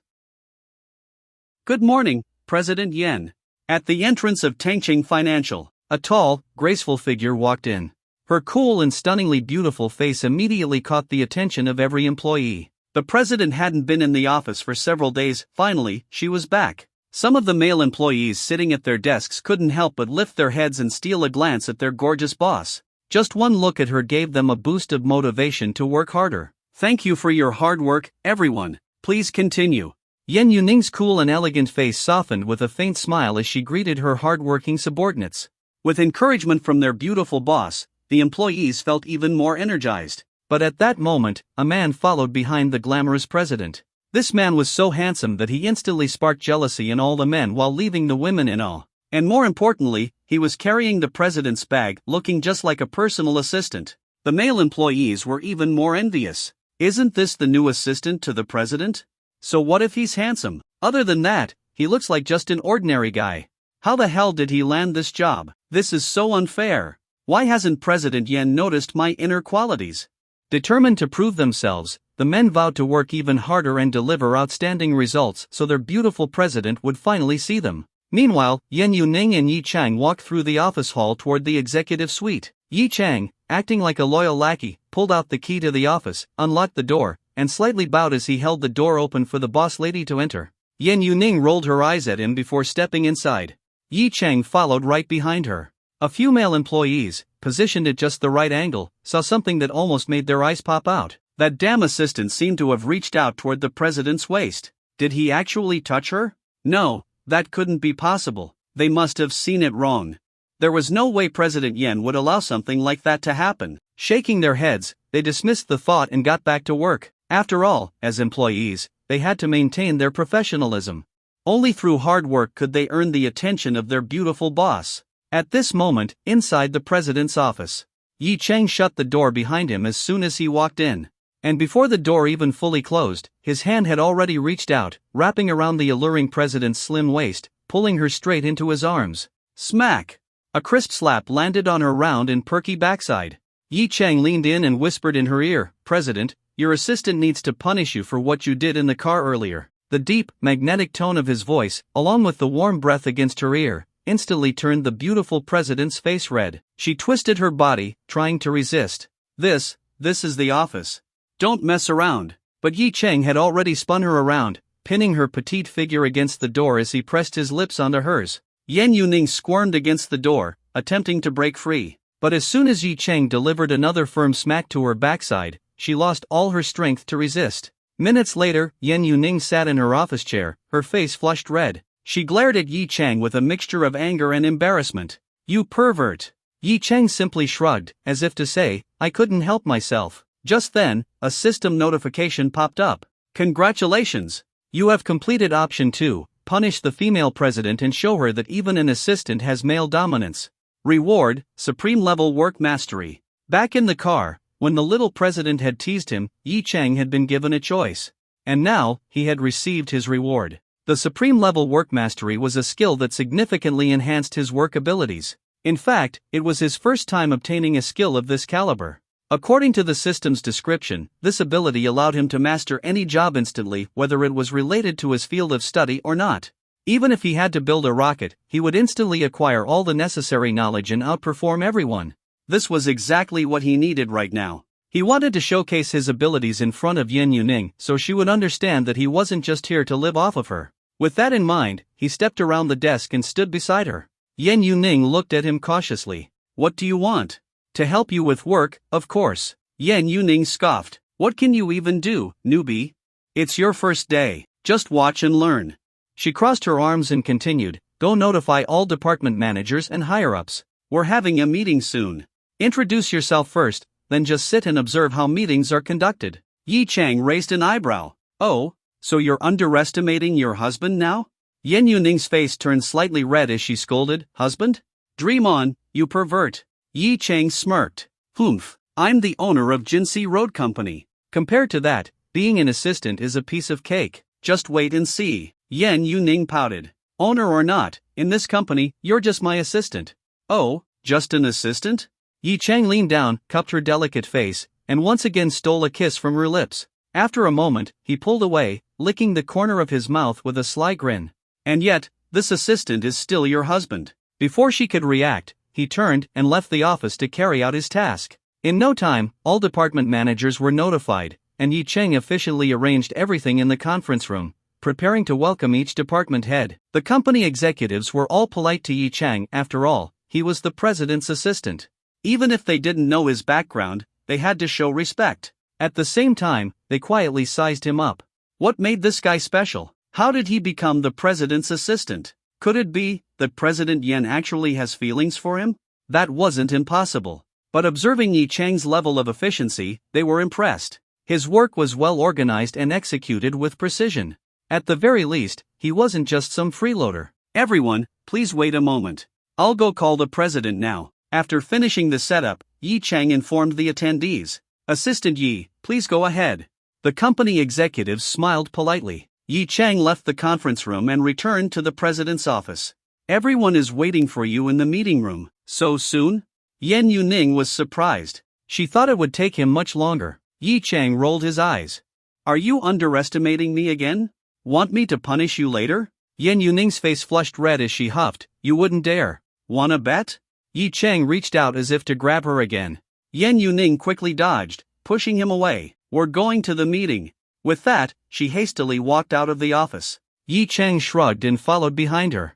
Good morning, President Yen. At the entrance of Tangching Financial, a tall, graceful figure walked in. Her cool and stunningly beautiful face immediately caught the attention of every employee. The president hadn't been in the office for several days. Finally, she was back. Some of the male employees sitting at their desks couldn't help but lift their heads and steal a glance at their gorgeous boss. Just one look at her gave them a boost of motivation to work harder. Thank you for your hard work, everyone. Please continue. Yan Yuning's cool and elegant face softened with a faint smile as she greeted her hard-working subordinates. With encouragement from their beautiful boss, the employees felt even more energized. But at that moment, a man followed behind the glamorous president. This man was so handsome that he instantly sparked jealousy in all the men while leaving the women in awe. And more importantly, he was carrying the president's bag, looking just like a personal assistant. The male employees were even more envious. Isn't this the new assistant to the president? So what if he's handsome? Other than that, he looks like just an ordinary guy. How the hell did he land this job? This is so unfair. Why hasn't President Yen noticed my inner qualities? Determined to prove themselves, the men vowed to work even harder and deliver outstanding results so their beautiful president would finally see them. Meanwhile, Yen Yuning and Yi Chang walked through the office hall toward the executive suite. Yi Chang, acting like a loyal lackey, pulled out the key to the office, unlocked the door, and slightly bowed as he held the door open for the boss lady to enter. Yen Yuning rolled her eyes at him before stepping inside. Yi Chang followed right behind her. A few male employees, positioned at just the right angle, saw something that almost made their eyes pop out. That damn assistant seemed to have reached out toward the president's waist. Did he actually touch her? No, that couldn't be possible. They must have seen it wrong. There was no way President Yen would allow something like that to happen. Shaking their heads, they dismissed the thought and got back to work. After all, as employees, they had to maintain their professionalism. Only through hard work could they earn the attention of their beautiful boss. At this moment, inside the president's office, Yi Chang shut the door behind him as soon as he walked in. And before the door even fully closed, his hand had already reached out, wrapping around the alluring president's slim waist, pulling her straight into his arms. Smack! A crisp slap landed on her round and perky backside. Yi Chang leaned in and whispered in her ear, "President, your assistant needs to punish you for what you did in the car earlier." The deep, magnetic tone of his voice, along with the warm breath against her ear, instantly turned the beautiful president's face red. She twisted her body, trying to resist. This is the office. Don't mess around. But Yi Chang had already spun her around, pinning her petite figure against the door as he pressed his lips onto hers. Yen Yuning squirmed against the door, attempting to break free. But as soon as Yi Chang delivered another firm smack to her backside, she lost all her strength to resist. Minutes later, Yen Yuning sat in her office chair, her face flushed red. She glared at Yi Chang with a mixture of anger and embarrassment. "You pervert!" Yi Chang simply shrugged, as if to say, "I couldn't help myself." Just then, a system notification popped up. "Congratulations! You have completed option 2, punish the female president and show her that even an assistant has male dominance. Reward, supreme level work mastery." Back in the car, when the little president had teased him, Yi Chang had been given a choice. And now, he had received his reward. The supreme level work mastery was a skill that significantly enhanced his work abilities. In fact, it was his first time obtaining a skill of this caliber. According to the system's description, this ability allowed him to master any job instantly, whether it was related to his field of study or not. Even if he had to build a rocket, he would instantly acquire all the necessary knowledge and outperform everyone. This was exactly what he needed right now. He wanted to showcase his abilities in front of Yen Yuning so she would understand that he wasn't just here to live off of her. With that in mind, he stepped around the desk and stood beside her. Yen Yuning looked at him cautiously. "What do you want?" "To help you with work, of course." Yen Yuning scoffed. "What can you even do, newbie? It's your first day. Just watch and learn." She crossed her arms and continued, "Go notify all department managers and higher-ups. We're having a meeting soon. Introduce yourself first, then just sit and observe how meetings are conducted." Yi Chang raised an eyebrow. "Oh, so you're underestimating your husband now?" Yen Yuning's face turned slightly red as she scolded, "Husband? Dream on, you pervert." Yi Chang smirked. "Humph, I'm the owner of Jinsei Road Company. Compared to that, being an assistant is a piece of cake. Just wait and see." Yen Yuning pouted. "Owner or not, in this company, you're just my assistant." "Oh, just an assistant?" Yi Chang leaned down, cupped her delicate face, and once again stole a kiss from her lips. After a moment, he pulled away, licking the corner of his mouth with a sly grin. "And yet, this assistant is still your husband." Before she could react, he turned and left the office to carry out his task. In no time, all department managers were notified, and Yi Chang efficiently arranged everything in the conference room, preparing to welcome each department head. The company executives were all polite to Yi Chang. After all, he was the president's assistant. Even if they didn't know his background, they had to show respect. At the same time, they quietly sized him up. What made this guy special? How did he become the president's assistant? Could it be that President Yen actually has feelings for him? That wasn't impossible. But observing Yi Chang's level of efficiency, they were impressed. His work was well organized and executed with precision. At the very least, he wasn't just some freeloader. "Everyone, please wait a moment. I'll go call the president now." After finishing the setup, Yi Chang informed the attendees. Assistant Yi, please go ahead. The company executives smiled politely. Yi Chang left the conference room and returned to the president's office. Everyone is waiting for you in the meeting room. So soon? Yan Yuning was surprised. She thought it would take him much longer. Yi Chang rolled his eyes. Are you underestimating me again? Want me to punish you later? Yan Yuning's face flushed red as she huffed. You wouldn't dare. Wanna bet? Yi Chang reached out as if to grab her again. Yan Yuning quickly dodged, pushing him away. We're going to the meeting. With that, she hastily walked out of the office. Yi Chang shrugged and followed behind her.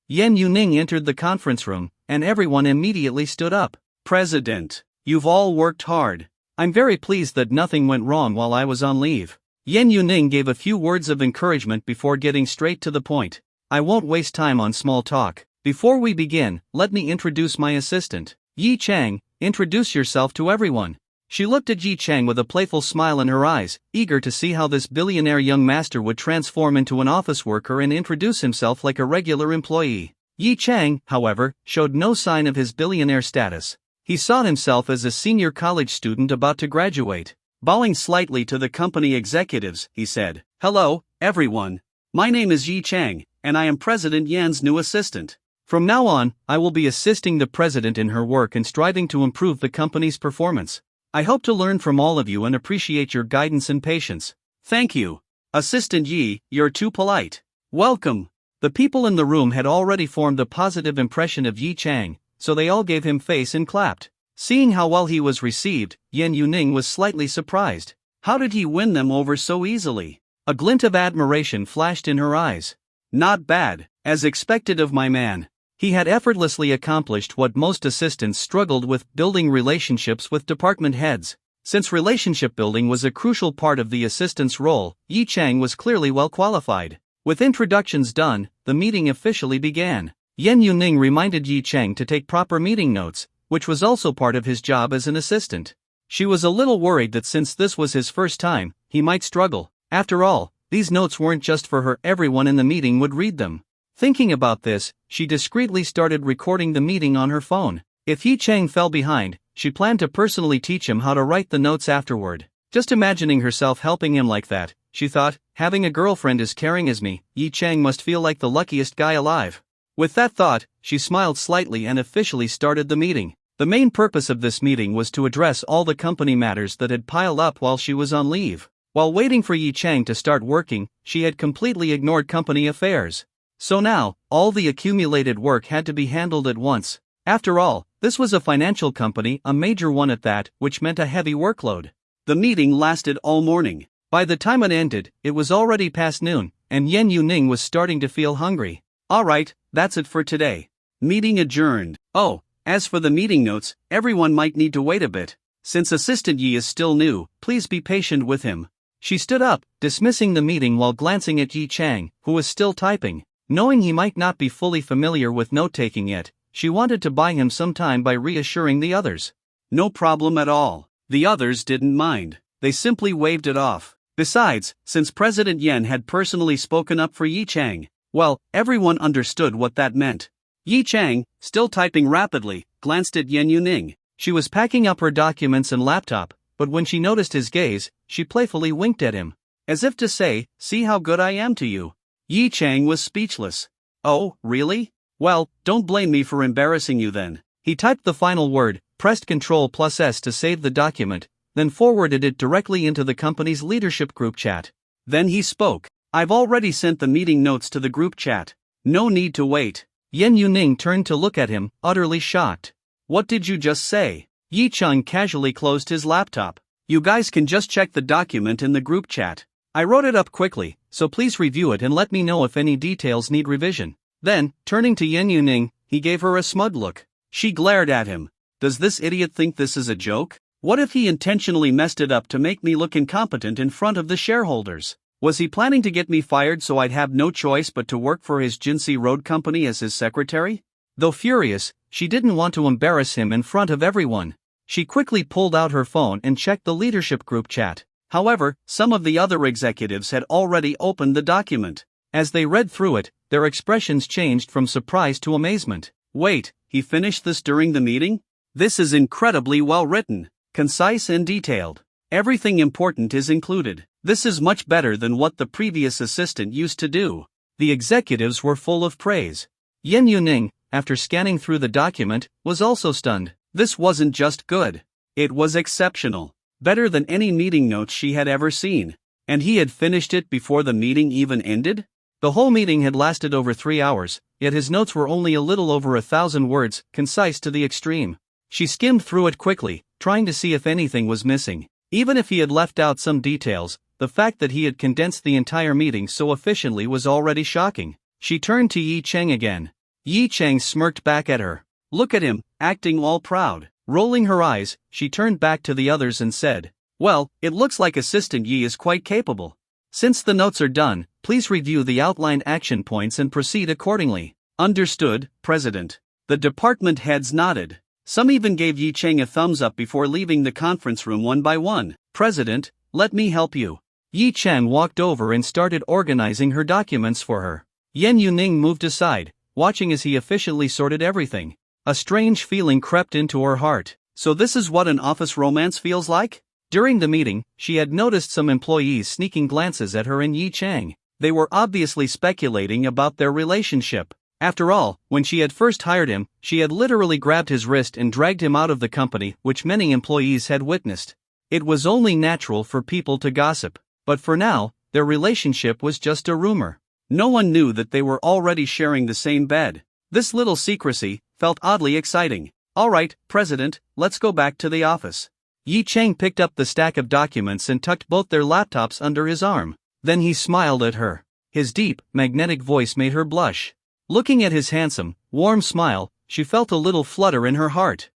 Yan Yuning entered the conference room, and everyone immediately stood up. President, you've all worked hard. I'm very pleased that nothing went wrong while I was on leave. Yan Yuning gave a few words of encouragement before getting straight to the point. I won't waste time on small talk. Before we begin, let me introduce my assistant. Yi Chang, introduce yourself to everyone. She looked at Yi Chang with a playful smile in her eyes, eager to see how this billionaire young master would transform into an office worker and introduce himself like a regular employee. Yi Chang, however, showed no sign of his billionaire status. He saw himself as a senior college student about to graduate. Bowing slightly to the company executives, he said, "Hello, everyone. My name is Yi Chang, and I am President Yan's new assistant. From now on, I will be assisting the president in her work and striving to improve the company's performance. I hope to learn from all of you and appreciate your guidance and patience." "Thank you. Assistant Yi, you're too polite. Welcome." The people in the room had already formed a positive impression of Yi Chang, so they all gave him face and clapped. Seeing how well he was received, Yan Yuning was slightly surprised. How did he win them over so easily? A glint of admiration flashed in her eyes. Not bad, as expected of my man. He had effortlessly accomplished what most assistants struggled with, building relationships with department heads. Since relationship building was a crucial part of the assistant's role, Yi Chang was clearly well qualified. With introductions done, the meeting officially began. Yan Yuning reminded Yi Chang to take proper meeting notes, which was also part of his job as an assistant. She was a little worried that since this was his first time, he might struggle. After all, these notes weren't just for her, everyone in the meeting would read them. Thinking about this, she discreetly started recording the meeting on her phone. If Yi Chang fell behind, she planned to personally teach him how to write the notes afterward. Just imagining herself helping him like that, she thought, having a girlfriend as caring as me, Yi Chang must feel like the luckiest guy alive. With that thought, she smiled slightly and officially started the meeting. The main purpose of this meeting was to address all the company matters that had piled up while she was on leave. While waiting for Yi Chang to start working, she had completely ignored company affairs. So now, all the accumulated work had to be handled at once. After all, this was a financial company, a major one at that, which meant a heavy workload. The meeting lasted all morning. By the time it ended, it was already past noon, and Yan Yuning was starting to feel hungry. Alright, that's it for today. Meeting adjourned. Oh, as for the meeting notes, everyone might need to wait a bit. Since Assistant Yi is still new, please be patient with him. She stood up, dismissing the meeting while glancing at Yi Chang, who was still typing. Knowing he might not be fully familiar with note-taking yet, she wanted to buy him some time by reassuring the others. No problem at all. The others didn't mind. They simply waved it off. Besides, since President Yan had personally spoken up for Yi Chang, well, everyone understood what that meant. Yi Chang, still typing rapidly, glanced at Yan Yuning. She was packing up her documents and laptop, but when she noticed his gaze, she playfully winked at him. As if to say, "See how good I am to you." Yi Chang was speechless. "Oh, really? Well, don't blame me for embarrassing you then." He typed the final word, pressed Ctrl+S to save the document, then forwarded it directly into the company's leadership group chat. Then he spoke. "I've already sent the meeting notes to the group chat. No need to wait." Yan Yuning turned to look at him, utterly shocked. "What did you just say?" Yi Chang casually closed his laptop. "You guys can just check the document in the group chat. I wrote it up quickly, so please review it and let me know if any details need revision." Then, turning to Yan Yuning, he gave her a smug look. She glared at him. Does this idiot think this is a joke? What if he intentionally messed it up to make me look incompetent in front of the shareholders? Was he planning to get me fired so I'd have no choice but to work for his Jinsei Road company as his secretary? Though furious, she didn't want to embarrass him in front of everyone. She quickly pulled out her phone and checked the leadership group chat. However, some of the other executives had already opened the document. As they read through it, their expressions changed from surprise to amazement. Wait, he finished this during the meeting? This is incredibly well written. concise and detailed. Everything important is included. This is much better than what the previous assistant used to do. The executives were full of praise. Yen Yuning, after scanning through the document, was also stunned. This wasn't just good. It was exceptional. Better than any meeting notes she had ever seen. And he had finished it before the meeting even ended? The whole meeting had lasted over 3 hours, yet his notes were only a little over 1,000 words, concise to the extreme. She skimmed through it quickly, trying to see if anything was missing. Even if he had left out some details, the fact that he had condensed the entire meeting so efficiently was already shocking. She turned to Yi Cheng again. Yi Cheng smirked back at her. Look at him, acting all proud. Rolling her eyes, she turned back to the others and said, "Well, it looks like Assistant Yi is quite capable. Since the notes are done, please review the outlined action points and proceed accordingly." Understood, President. The department heads nodded. Some even gave Yi Cheng a thumbs up before leaving the conference room one by one. "President, let me help you." Yi Cheng walked over and started organizing her documents for her. Yen Yuning moved aside, watching as he efficiently sorted everything. A strange feeling crept into her heart. So this is what an office romance feels like? During the meeting, she had noticed some employees sneaking glances at her and Yi Cheng. They were obviously speculating about their relationship. After all, when she had first hired him, she had literally grabbed his wrist and dragged him out of the company, which many employees had witnessed. It was only natural for people to gossip. But for now, their relationship was just a rumor. No one knew that they were already sharing the same bed. This little secrecy felt oddly exciting. "All right, President, let's go back to the office." Yi Cheng picked up the stack of documents and tucked both their laptops under his arm. Then he smiled at her. His deep, magnetic voice made her blush. Looking at his handsome, warm smile, she felt a little flutter in her heart.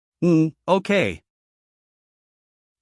Okay.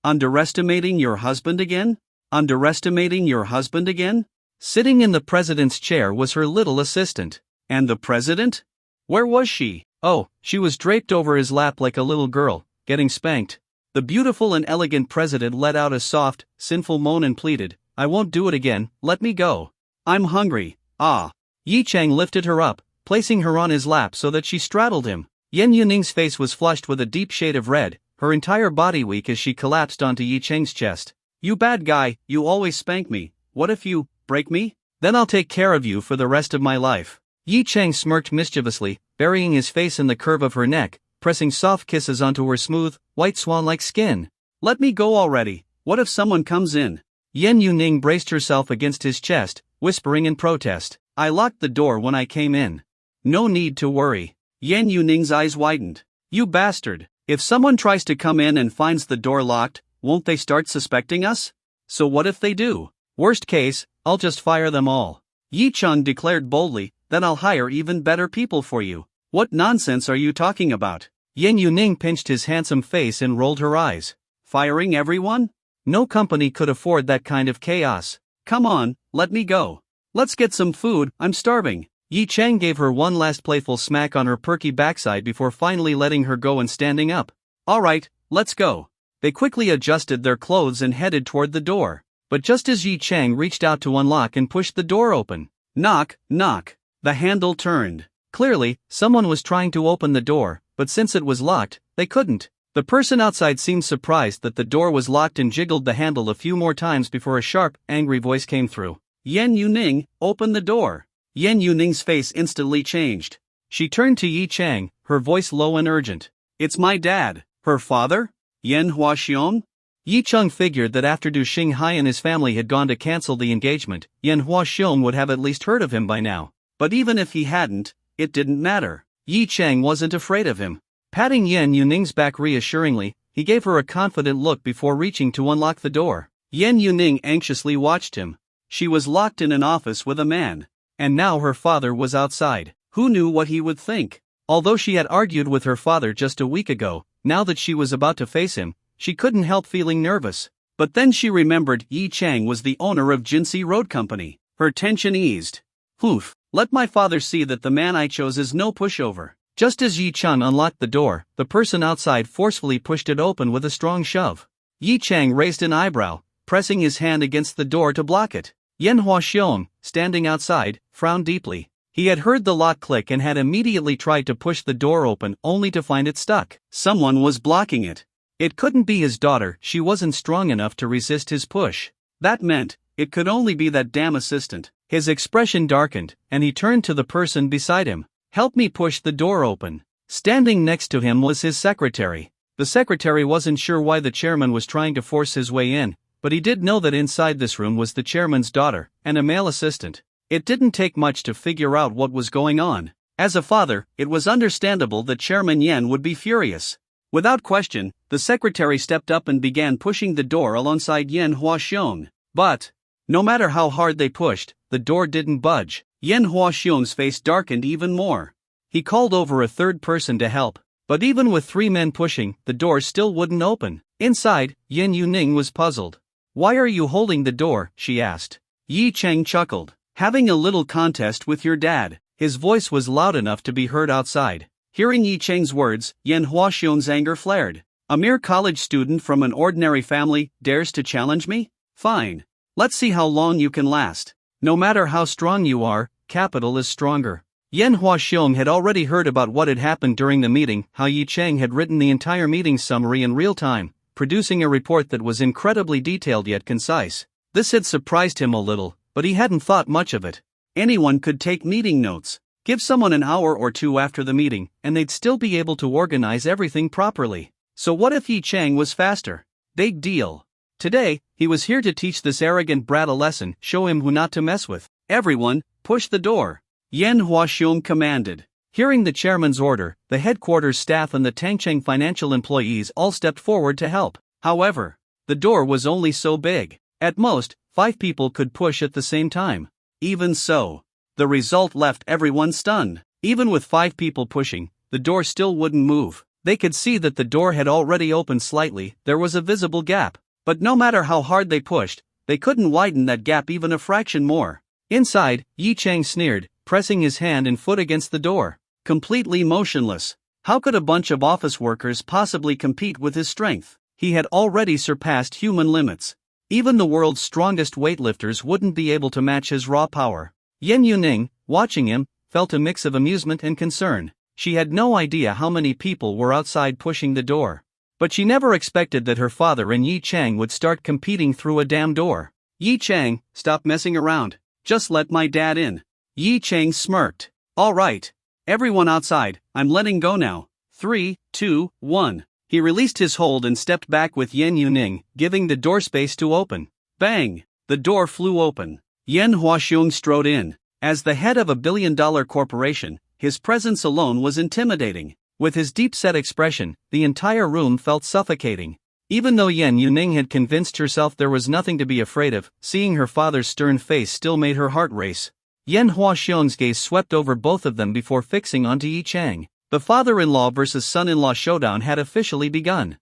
Underestimating your husband again? Underestimating your husband again? Sitting in the president's chair was her little assistant. And the president? Where was she? Oh, she was draped over his lap like a little girl, getting spanked. The beautiful and elegant president let out a soft, sinful moan and pleaded, "I won't do it again, let me go. I'm hungry, ah." Yi Cheng lifted her up, placing her on his lap so that she straddled him. Yen Yuning's face was flushed with a deep shade of red, her entire body weak as she collapsed onto Yi Cheng's chest. "You bad guy, you always spank me. What if you break me? Then I'll take care of you for the rest of my life." Yi Cheng smirked mischievously, burying his face in the curve of her neck, pressing soft kisses onto her smooth, white swan-like skin. "Let me go already. What if someone comes in?" Yen Yuning braced herself against his chest, whispering in protest. "I locked the door when I came in. No need to worry." Yen Yuning's eyes widened. "You bastard. If someone tries to come in and finds the door locked, won't they start suspecting us? So what if they do? Worst case, I'll just fire them all." Yi Cheng declared boldly, "Then I'll hire even better people for you." "What nonsense are you talking about?" Yen Yuning pinched his handsome face and rolled her eyes. "Firing everyone? No company could afford that kind of chaos. Come on, let me go. Let's get some food, I'm starving." Yi Cheng gave her one last playful smack on her perky backside before finally letting her go and standing up. "All right, let's go." They quickly adjusted their clothes and headed toward the door. But just as Yi Cheng reached out to unlock and pushed the door open, knock, knock, the handle turned. Clearly, someone was trying to open the door, but since it was locked, they couldn't. The person outside seemed surprised that the door was locked and jiggled the handle a few more times before a sharp, angry voice came through. "Yen Yuning, open the door." Yen Yuning's face instantly changed. She turned to Yi Cheng, her voice low and urgent. "It's my dad." "Her father? Yen Huaxiong?" Yi Cheng figured that after Du Xinghai and his family had gone to cancel the engagement, Yen Huaxiong would have at least heard of him by now. But even if he hadn't, it didn't matter. Yi Cheng wasn't afraid of him. Patting Yen Yuning's back reassuringly, he gave her a confident look before reaching to unlock the door. Yen Yuning anxiously watched him. She was locked in an office with a man. And now her father was outside. Who knew what he would think? Although she had argued with her father just a week ago, now that she was about to face him, she couldn't help feeling nervous. But then she remembered Yi Cheng was the owner of Jinsi Road Company. Her tension eased. "Oof, let my father see that the man I chose is no pushover." Just as Yi Cheng unlocked the door, the person outside forcefully pushed it open with a strong shove. Yi Cheng raised an eyebrow, pressing his hand against the door to block it. Yen Huaxiong, standing outside, frowned deeply. He had heard the lock click and had immediately tried to push the door open only to find it stuck. Someone was blocking it. It couldn't be his daughter, she wasn't strong enough to resist his push. That meant, it could only be that damn assistant. His expression darkened, and he turned to the person beside him. "Help me push the door open." Standing next to him was his secretary. The secretary wasn't sure why the chairman was trying to force his way in, but he did know that inside this room was the chairman's daughter, and a male assistant. It didn't take much to figure out what was going on. As a father, it was understandable that Chairman Yen would be furious. Without question, the secretary stepped up and began pushing the door alongside Yen Huaxiong. But, no matter how hard they pushed, the door didn't budge. Yen Huaxiong's face darkened even more. He called over a third person to help, but even with 3 men pushing, the door still wouldn't open. Inside, Yen Yuning was puzzled. "Why are you holding the door?" she asked. Yi Cheng chuckled. "Having a little contest with your dad." His voice was loud enough to be heard outside. Hearing Yi Cheng's words, Yen Huaxiong's anger flared. "A mere college student from an ordinary family dares to challenge me? Fine. Let's see how long you can last. No matter how strong you are, capital is stronger." Yen Huaxiong had already heard about what had happened during the meeting, how Yi Cheng had written the entire meeting summary in real time, producing a report that was incredibly detailed yet concise. This had surprised him a little, but he hadn't thought much of it. Anyone could take meeting notes. Give someone an hour or two after the meeting, and they'd still be able to organize everything properly. So what if Yi Cheng was faster? Big deal. Today, he was here to teach this arrogant brat a lesson, show him who not to mess with. "Everyone, push the door," Yen Huaxiong commanded. Hearing the chairman's order, the headquarters staff and the Tangcheng financial employees all stepped forward to help. However, the door was only so big. At most, 5 people could push at the same time. Even so, the result left everyone stunned. Even with 5 people pushing, the door still wouldn't move. They could see that the door had already opened slightly, there was a visible gap. But no matter how hard they pushed, they couldn't widen that gap even a fraction more. Inside, Yi Cheng sneered, pressing his hand and foot against the door. Completely motionless. How could a bunch of office workers possibly compete with his strength? He had already surpassed human limits. Even the world's strongest weightlifters wouldn't be able to match his raw power. Yen Yuning, watching him, felt a mix of amusement and concern. She had no idea how many people were outside pushing the door. But she never expected that her father and Yi Cheng would start competing through a damn door. "Yi Cheng, stop messing around. Just let my dad in." Yi Cheng smirked. "All right. Everyone outside, I'm letting go now. 3, 2, 1. He released his hold and stepped back with Yen Yuning, giving the door space to open. Bang! The door flew open. Yen Huaxiong strode in. As the head of a billion-dollar corporation, his presence alone was intimidating. With his deep-set expression, the entire room felt suffocating. Even though Yen Yuning had convinced herself there was nothing to be afraid of, seeing her father's stern face still made her heart race. Yen Huaxiong's gaze swept over both of them before fixing onto Yi Cheng. The father-in-law versus son-in-law showdown had officially begun.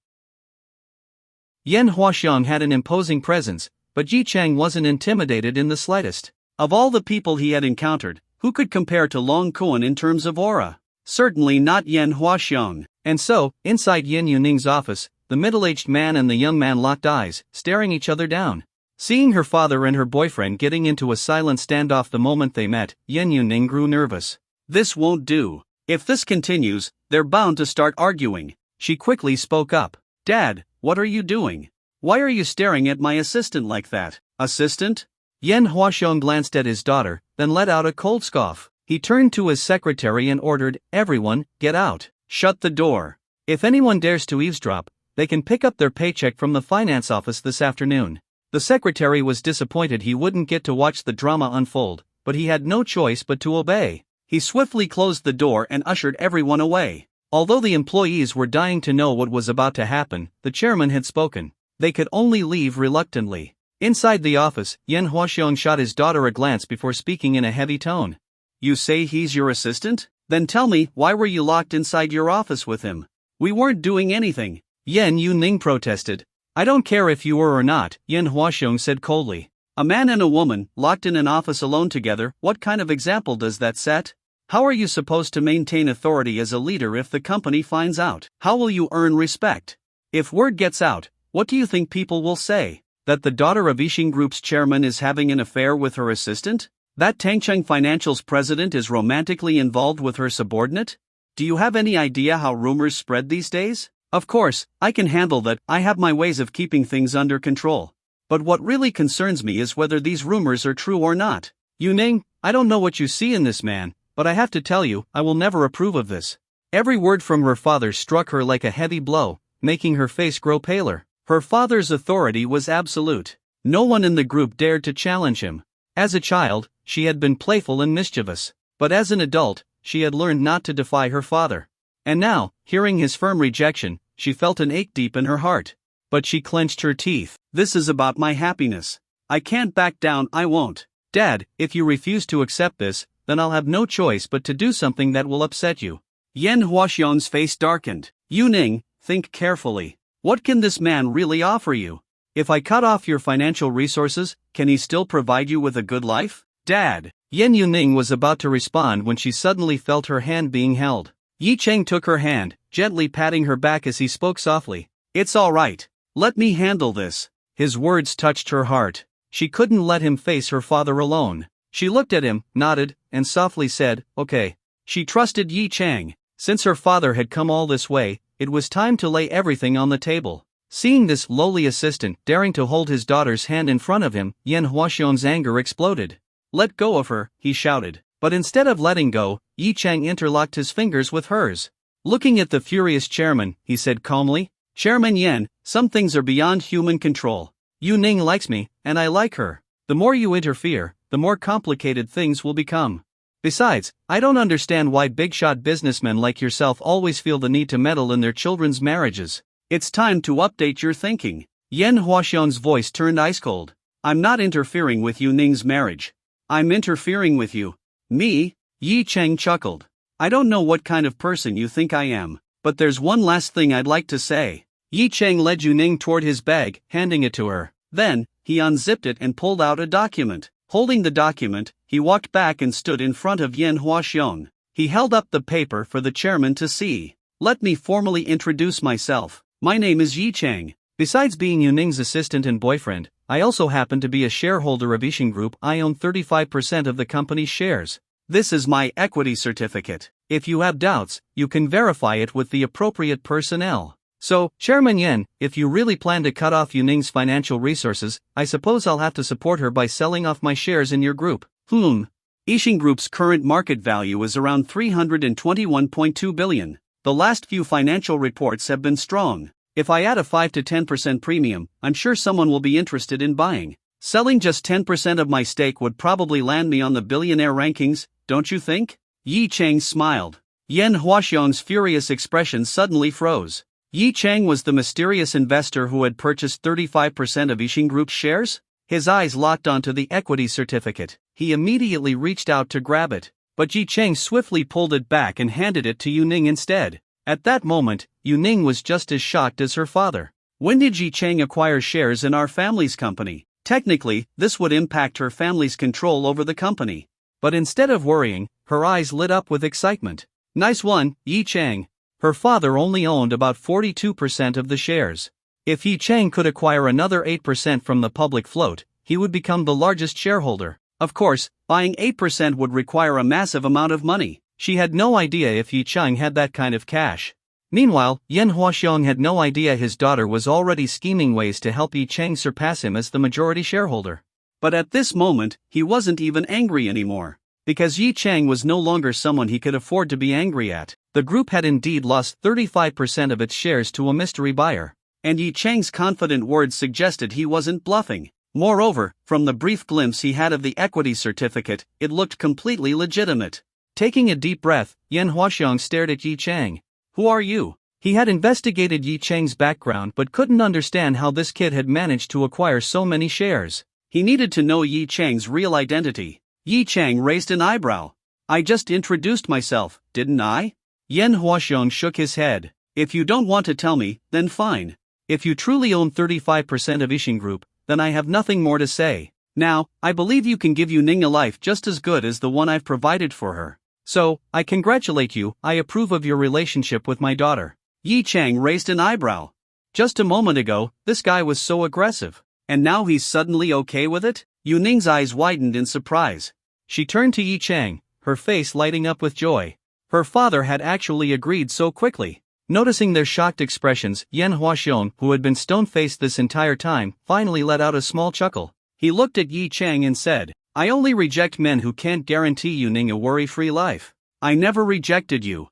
Yen Huaxiong had an imposing presence, but Yi Cheng wasn't intimidated in the slightest. Of all the people he had encountered, who could compare to Long Kuan in terms of aura? Certainly not Yen Huaxiong. And so, inside Yen Yuning's office, the middle-aged man and the young man locked eyes, staring each other down. Seeing her father and her boyfriend getting into a silent standoff the moment they met, Yen Yuning grew nervous. "This won't do. If this continues, they're bound to start arguing." She quickly spoke up. "Dad, what are you doing? Why are you staring at my assistant like that?" "Assistant?" Yen Huaxiong glanced at his daughter, then let out a cold scoff. He turned to his secretary and ordered, "Everyone, get out. Shut the door. If anyone dares to eavesdrop, they can pick up their paycheck from the finance office this afternoon." The secretary was disappointed he wouldn't get to watch the drama unfold, but he had no choice but to obey. He swiftly closed the door and ushered everyone away. Although the employees were dying to know what was about to happen, the chairman had spoken. They could only leave reluctantly. Inside the office, Yen Huaxiong shot his daughter a glance before speaking in a heavy tone. "You say he's your assistant? Then tell me, why were you locked inside your office with him?" "We weren't doing anything," Yen Yuning protested. "I don't care if you were or not," Yen Huaxiong said coldly. "A man and a woman, locked in an office alone together, what kind of example does that set? How are you supposed to maintain authority as a leader if the company finds out? How will you earn respect? If word gets out, what do you think people will say? That the daughter of Yixing Group's chairman is having an affair with her assistant? That Tangcheng Financial's president is romantically involved with her subordinate? Do you have any idea how rumors spread these days? Of course, I can handle that. I have my ways of keeping things under control. But what really concerns me is whether these rumors are true or not. Yuning, I don't know what you see in this man, but I have to tell you, I will never approve of this. Every word from her father struck her like a heavy blow, making her face grow paler. Her father's authority was absolute. No one in the group dared to challenge him. As a child, she had been playful and mischievous. But as an adult, she had learned not to defy her father. And now, hearing his firm rejection, she felt an ache deep in her heart. But she clenched her teeth. This is about my happiness. I can't back down, I won't. Dad, if you refuse to accept this, then I'll have no choice but to do something that will upset you. Yan Huaxiong's face darkened. Yuning, think carefully. What can this man really offer you? If I cut off your financial resources, can he still provide you with a good life? Dad. Yan Yuning was about to respond when she suddenly felt her hand being held. Yi Cheng took her hand, gently patting her back as he spoke softly. It's all right. Let me handle this. His words touched her heart. She couldn't let him face her father alone. She looked at him, nodded, and softly said, okay. She trusted Yi Cheng. Since her father had come all this way, it was time to lay everything on the table. Seeing this lowly assistant daring to hold his daughter's hand in front of him, Yan Huaxiong's anger exploded. Let go of her, he shouted. But instead of letting go, Yi Cheng interlocked his fingers with hers. Looking at the furious chairman, he said calmly, Chairman Yan, some things are beyond human control. Yu Ning likes me, and I like her. The more you interfere, the more complicated things will become. Besides, I don't understand why big-shot businessmen like yourself always feel the need to meddle in their children's marriages. It's time to update your thinking. Yan Huaxiong's voice turned ice-cold. I'm not interfering with Yu Ning's marriage. I'm interfering with you. Me? Yi Cheng chuckled. I don't know what kind of person you think I am, but there's one last thing I'd like to say. Yi Cheng led Yu Ning toward his bag, handing it to her. Then, he unzipped it and pulled out a document. Holding the document, he walked back and stood in front of Yan Huaxiong. He held up the paper for the chairman to see. Let me formally introduce myself. My name is Yi Cheng. Besides being Yu Ning's assistant and boyfriend, I also happen to be a shareholder of Yixing Group. I own 35% of the company's shares. This is my equity certificate. If you have doubts, you can verify it with the appropriate personnel. So, Chairman Yan, if you really plan to cut off Yu Ning's financial resources, I suppose I'll have to support her by selling off my shares in your group. Yixing Group's current market value is around 321.2 billion. The last few financial reports have been strong. If I add a 5 to 10% premium, I'm sure someone will be interested in buying. Selling just 10% of my stake would probably land me on the billionaire rankings, don't you think? Yi Cheng smiled. Yan Huaxiong's furious expression suddenly froze. Yi Cheng was the mysterious investor who had purchased 35% of Yixing Group's shares? His eyes locked onto the equity certificate. He immediately reached out to grab it, but Yi Cheng swiftly pulled it back and handed it to Yu Ning instead. At that moment, Yu Ning was just as shocked as her father. When did Yi Cheng acquire shares in our family's company? Technically, this would impact her family's control over the company. But instead of worrying, her eyes lit up with excitement. Nice one, Yi Cheng. Her father only owned about 42% of the shares. If Yi Cheng could acquire another 8% from the public float, he would become the largest shareholder. Of course, buying 8% would require a massive amount of money. She had no idea if Yi Cheng had that kind of cash. Meanwhile, Yan Huaxiong had no idea his daughter was already scheming ways to help Yi Cheng surpass him as the majority shareholder. But at this moment, he wasn't even angry anymore. Because Yi Cheng was no longer someone he could afford to be angry at. The group had indeed lost 35% of its shares to a mystery buyer. And Yi Cheng's confident words suggested he wasn't bluffing. Moreover, from the brief glimpse he had of the equity certificate, it looked completely legitimate. Taking a deep breath, Yan Huaxiong stared at Yi Cheng. Who are you? He had investigated Yi Cheng's background but couldn't understand how this kid had managed to acquire so many shares. He needed to know Yi Cheng's real identity. Yi Cheng raised an eyebrow. I just introduced myself, didn't I? Yan Huaxiong shook his head. If you don't want to tell me, then fine. If you truly own 35% of Yixing Group, then I have nothing more to say. Now, I believe you can give Yu Ning a life just as good as the one I've provided for her. So, I congratulate you. I approve of your relationship with my daughter. Yi Cheng raised an eyebrow. Just a moment ago, this guy was so aggressive. And now he's suddenly okay with it? Yu Ning's eyes widened in surprise. She turned to Yi Cheng, her face lighting up with joy. Her father had actually agreed so quickly. Noticing their shocked expressions, Yen Huaxiong, who had been stone-faced this entire time, finally let out a small chuckle. He looked at Yi Chang and said, "I only reject men who can't guarantee Yuning a worry-free life. I never rejected you,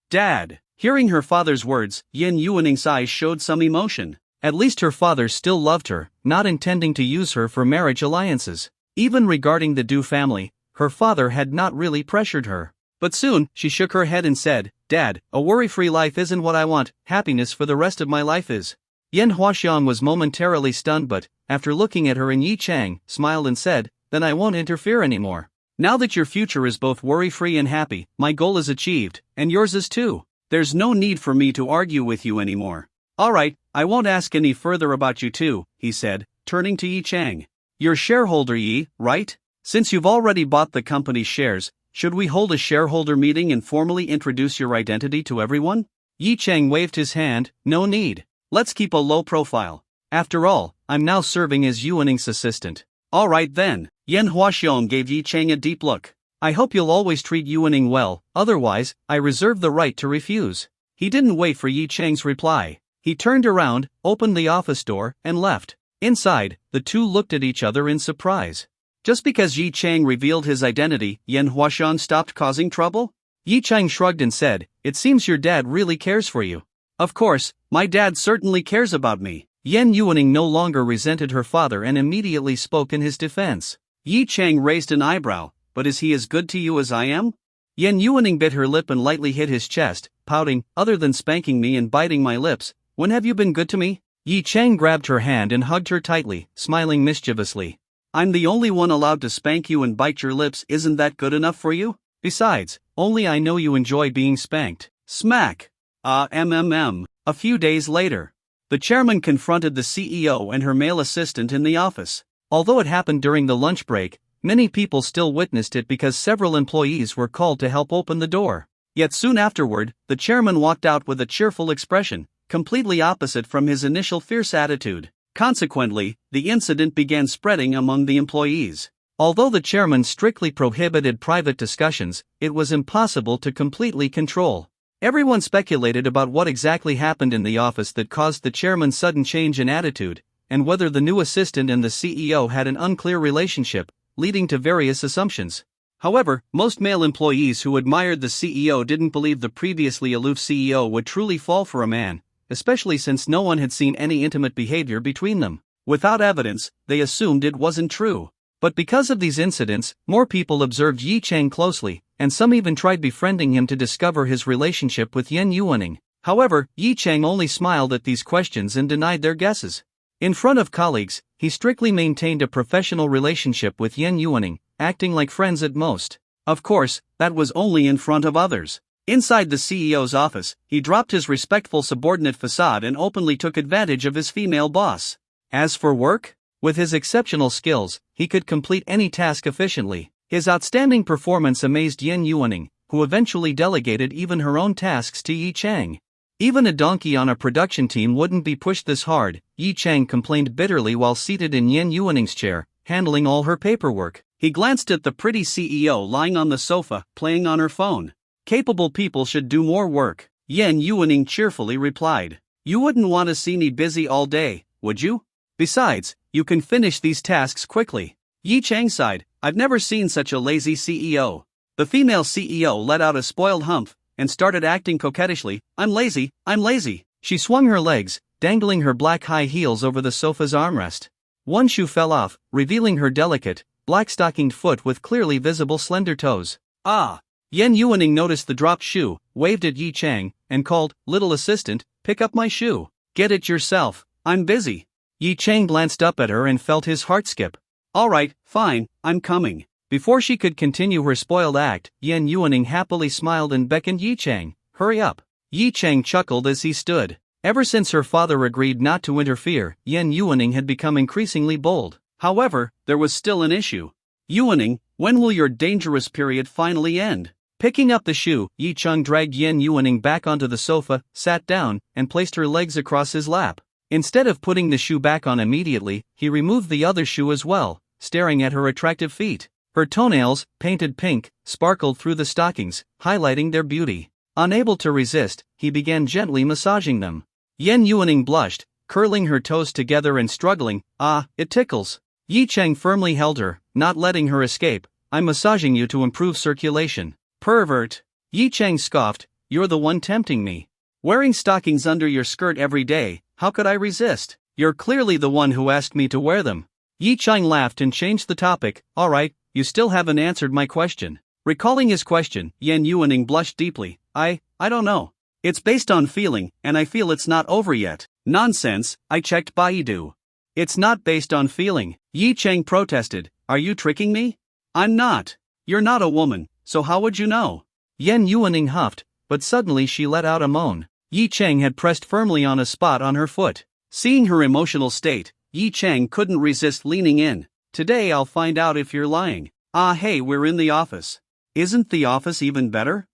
Dad." Hearing her father's words, Yin Yuaning's eyes showed some emotion. At least her father still loved her, not intending to use her for marriage alliances. Even regarding the Du family, her father had not really pressured her. But soon, she shook her head and said, "Dad, a worry-free life isn't what I want, happiness for the rest of my life is." Yen Huaxiong was momentarily stunned but, after looking at her and Yi Chang, smiled and said, "Then I won't interfere anymore. Now that your future is both worry-free and happy, my goal is achieved, and yours is too. There's no need for me to argue with you anymore. Alright, I won't ask any further about you too," he said, turning to Yi Chang. "You're shareholder Yi, right? Since you've already bought the company's shares, should we hold a shareholder meeting and formally introduce your identity to everyone?" Yi Chang waved his hand, "No need. Let's keep a low profile. After all, I'm now serving as Yuaning's assistant." "Alright then." Yen Huaxiong gave Yi Chang a deep look. "I hope you'll always treat Yuaning well, otherwise, I reserve the right to refuse." He didn't wait for Yi Chang's reply. He turned around, opened the office door, and left. Inside, the two looked at each other in surprise. Just because Yi Chang revealed his identity, Yen Huaxiong stopped causing trouble? Yi Chang shrugged and said, "It seems your dad really cares for you." "Of course, my dad certainly cares about me." Yen Yuaning no longer resented her father and immediately spoke in his defense. Yi Chang raised an eyebrow. "But is he as good to you as I am?" Yen Yuaning bit her lip and lightly hit his chest, pouting, "Other than spanking me and biting my lips, when have you been good to me?" Yi Chang grabbed her hand and hugged her tightly, smiling mischievously. "I'm the only one allowed to spank you and bite your lips, isn't that good enough for you? Besides, only I know you enjoy being spanked." Smack! A few days later, the chairman confronted the CEO and her male assistant in the office. Although it happened during the lunch break, many people still witnessed it because several employees were called to help open the door. Yet soon afterward, the chairman walked out with a cheerful expression, completely opposite from his initial fierce attitude. Consequently, the incident began spreading among the employees. Although the chairman strictly prohibited private discussions, it was impossible to completely control. Everyone speculated about what exactly happened in the office that caused the chairman's sudden change in attitude, and whether the new assistant and the CEO had an unclear relationship, leading to various assumptions. However, most male employees who admired the CEO didn't believe the previously aloof CEO would truly fall for a man, especially since no one had seen any intimate behavior between them. Without evidence, they assumed it wasn't true. But because of these incidents, more people observed Yi Chang closely, and some even tried befriending him to discover his relationship with Yen Yuaning. However, Yi Chang only smiled at these questions and denied their guesses. In front of colleagues, he strictly maintained a professional relationship with Yen Yuaning, acting like friends at most. Of course, that was only in front of others. Inside the CEO's office, he dropped his respectful subordinate facade and openly took advantage of his female boss. As for work, with his exceptional skills, he could complete any task efficiently. His outstanding performance amazed Yen Yuaning, who eventually delegated even her own tasks to Yi Chang. Even a donkey on a production team wouldn't be pushed this hard, Yi Chang complained bitterly while seated in Yen Yuaning's chair, handling all her paperwork. He glanced at the pretty CEO lying on the sofa, playing on her phone. "Capable people should do more work," Yen Yuaning cheerfully replied. "You wouldn't want to see me busy all day, would you? Besides, you can finish these tasks quickly." Yi Chang sighed, "I've never seen such a lazy CEO." The female CEO let out a spoiled humph and started acting coquettishly. I'm lazy." She swung her legs, dangling her black high heels over the sofa's armrest. One shoe fell off, revealing her delicate, black-stockinged foot with clearly visible slender toes. "Ah!" Yen Yuaning noticed the dropped shoe, waved at Yi Chang, and called, "Little assistant, pick up my shoe." "Get it yourself, I'm busy." Yi Chang glanced up at her and felt his heart skip. "Alright, fine, I'm coming." Before she could continue her spoiled act, Yen Yuaning happily smiled and beckoned Yi Chang, "Hurry up." Yi Chang chuckled as he stood. Ever since her father agreed not to interfere, Yen Yuaning had become increasingly bold. However, there was still an issue. "Yuaning, when will your dangerous period finally end?" Picking up the shoe, Yi Chang dragged Yen Yuaning back onto the sofa, sat down, and placed her legs across his lap. Instead of putting the shoe back on immediately, he removed the other shoe as well, staring at her attractive feet. Her toenails, painted pink, sparkled through the stockings, highlighting their beauty. Unable to resist, he began gently massaging them. Yen Yuaning blushed, curling her toes together and struggling. "Ah, it tickles." Yi Cheng firmly held her, not letting her escape. "I'm massaging you to improve circulation." "Pervert." Yi Cheng scoffed. "You're the one tempting me. Wearing stockings under your skirt every day, how could I resist? You're clearly the one who asked me to wear them." Yi Cheng laughed and changed the topic. "Alright, you still haven't answered my question." Recalling his question, Yen Yuaning blushed deeply. I don't know. It's based on feeling, and I feel it's not over yet." "Nonsense, I checked Baidu. It's not based on feeling." Yi Cheng protested. "Are you tricking me? I'm not. You're not a woman, so how would you know?" Yen Yuaning huffed, but suddenly she let out a moan. Yi Cheng had pressed firmly on a spot on her foot. Seeing her emotional state, Yi Cheng couldn't resist leaning in. "Today I'll find out if you're lying." "Ah hey, we're in the office." "Isn't the office even better?"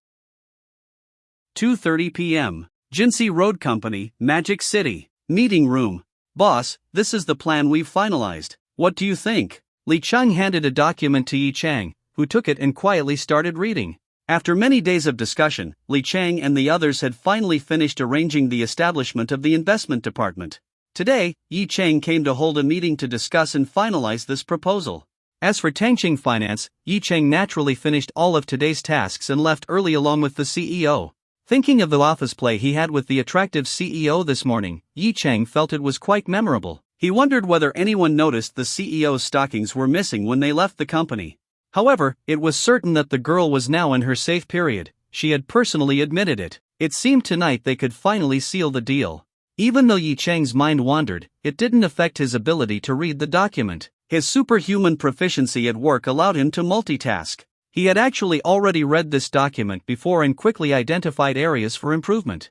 2:30 p.m. Jinsei Road Company, Magic City. Meeting room. "Boss, this is the plan we've finalized. What do you think?" Li Cheng handed a document to Yi Cheng, who took it and quietly started reading. After many days of discussion, Li Cheng and the others had finally finished arranging the establishment of the investment department. Today, Yi Cheng came to hold a meeting to discuss and finalize this proposal. As for Tangqing Finance, Yi Cheng naturally finished all of today's tasks and left early along with the CEO. Thinking of the office play he had with the attractive CEO this morning, Yi Cheng felt it was quite memorable. He wondered whether anyone noticed the CEO's stockings were missing when they left the company. However, it was certain that the girl was now in her safe period. She had personally admitted it. It seemed tonight they could finally seal the deal. Even though Yi Cheng's mind wandered, it didn't affect his ability to read the document. His superhuman proficiency at work allowed him to multitask. He had actually already read this document before and quickly identified areas for improvement.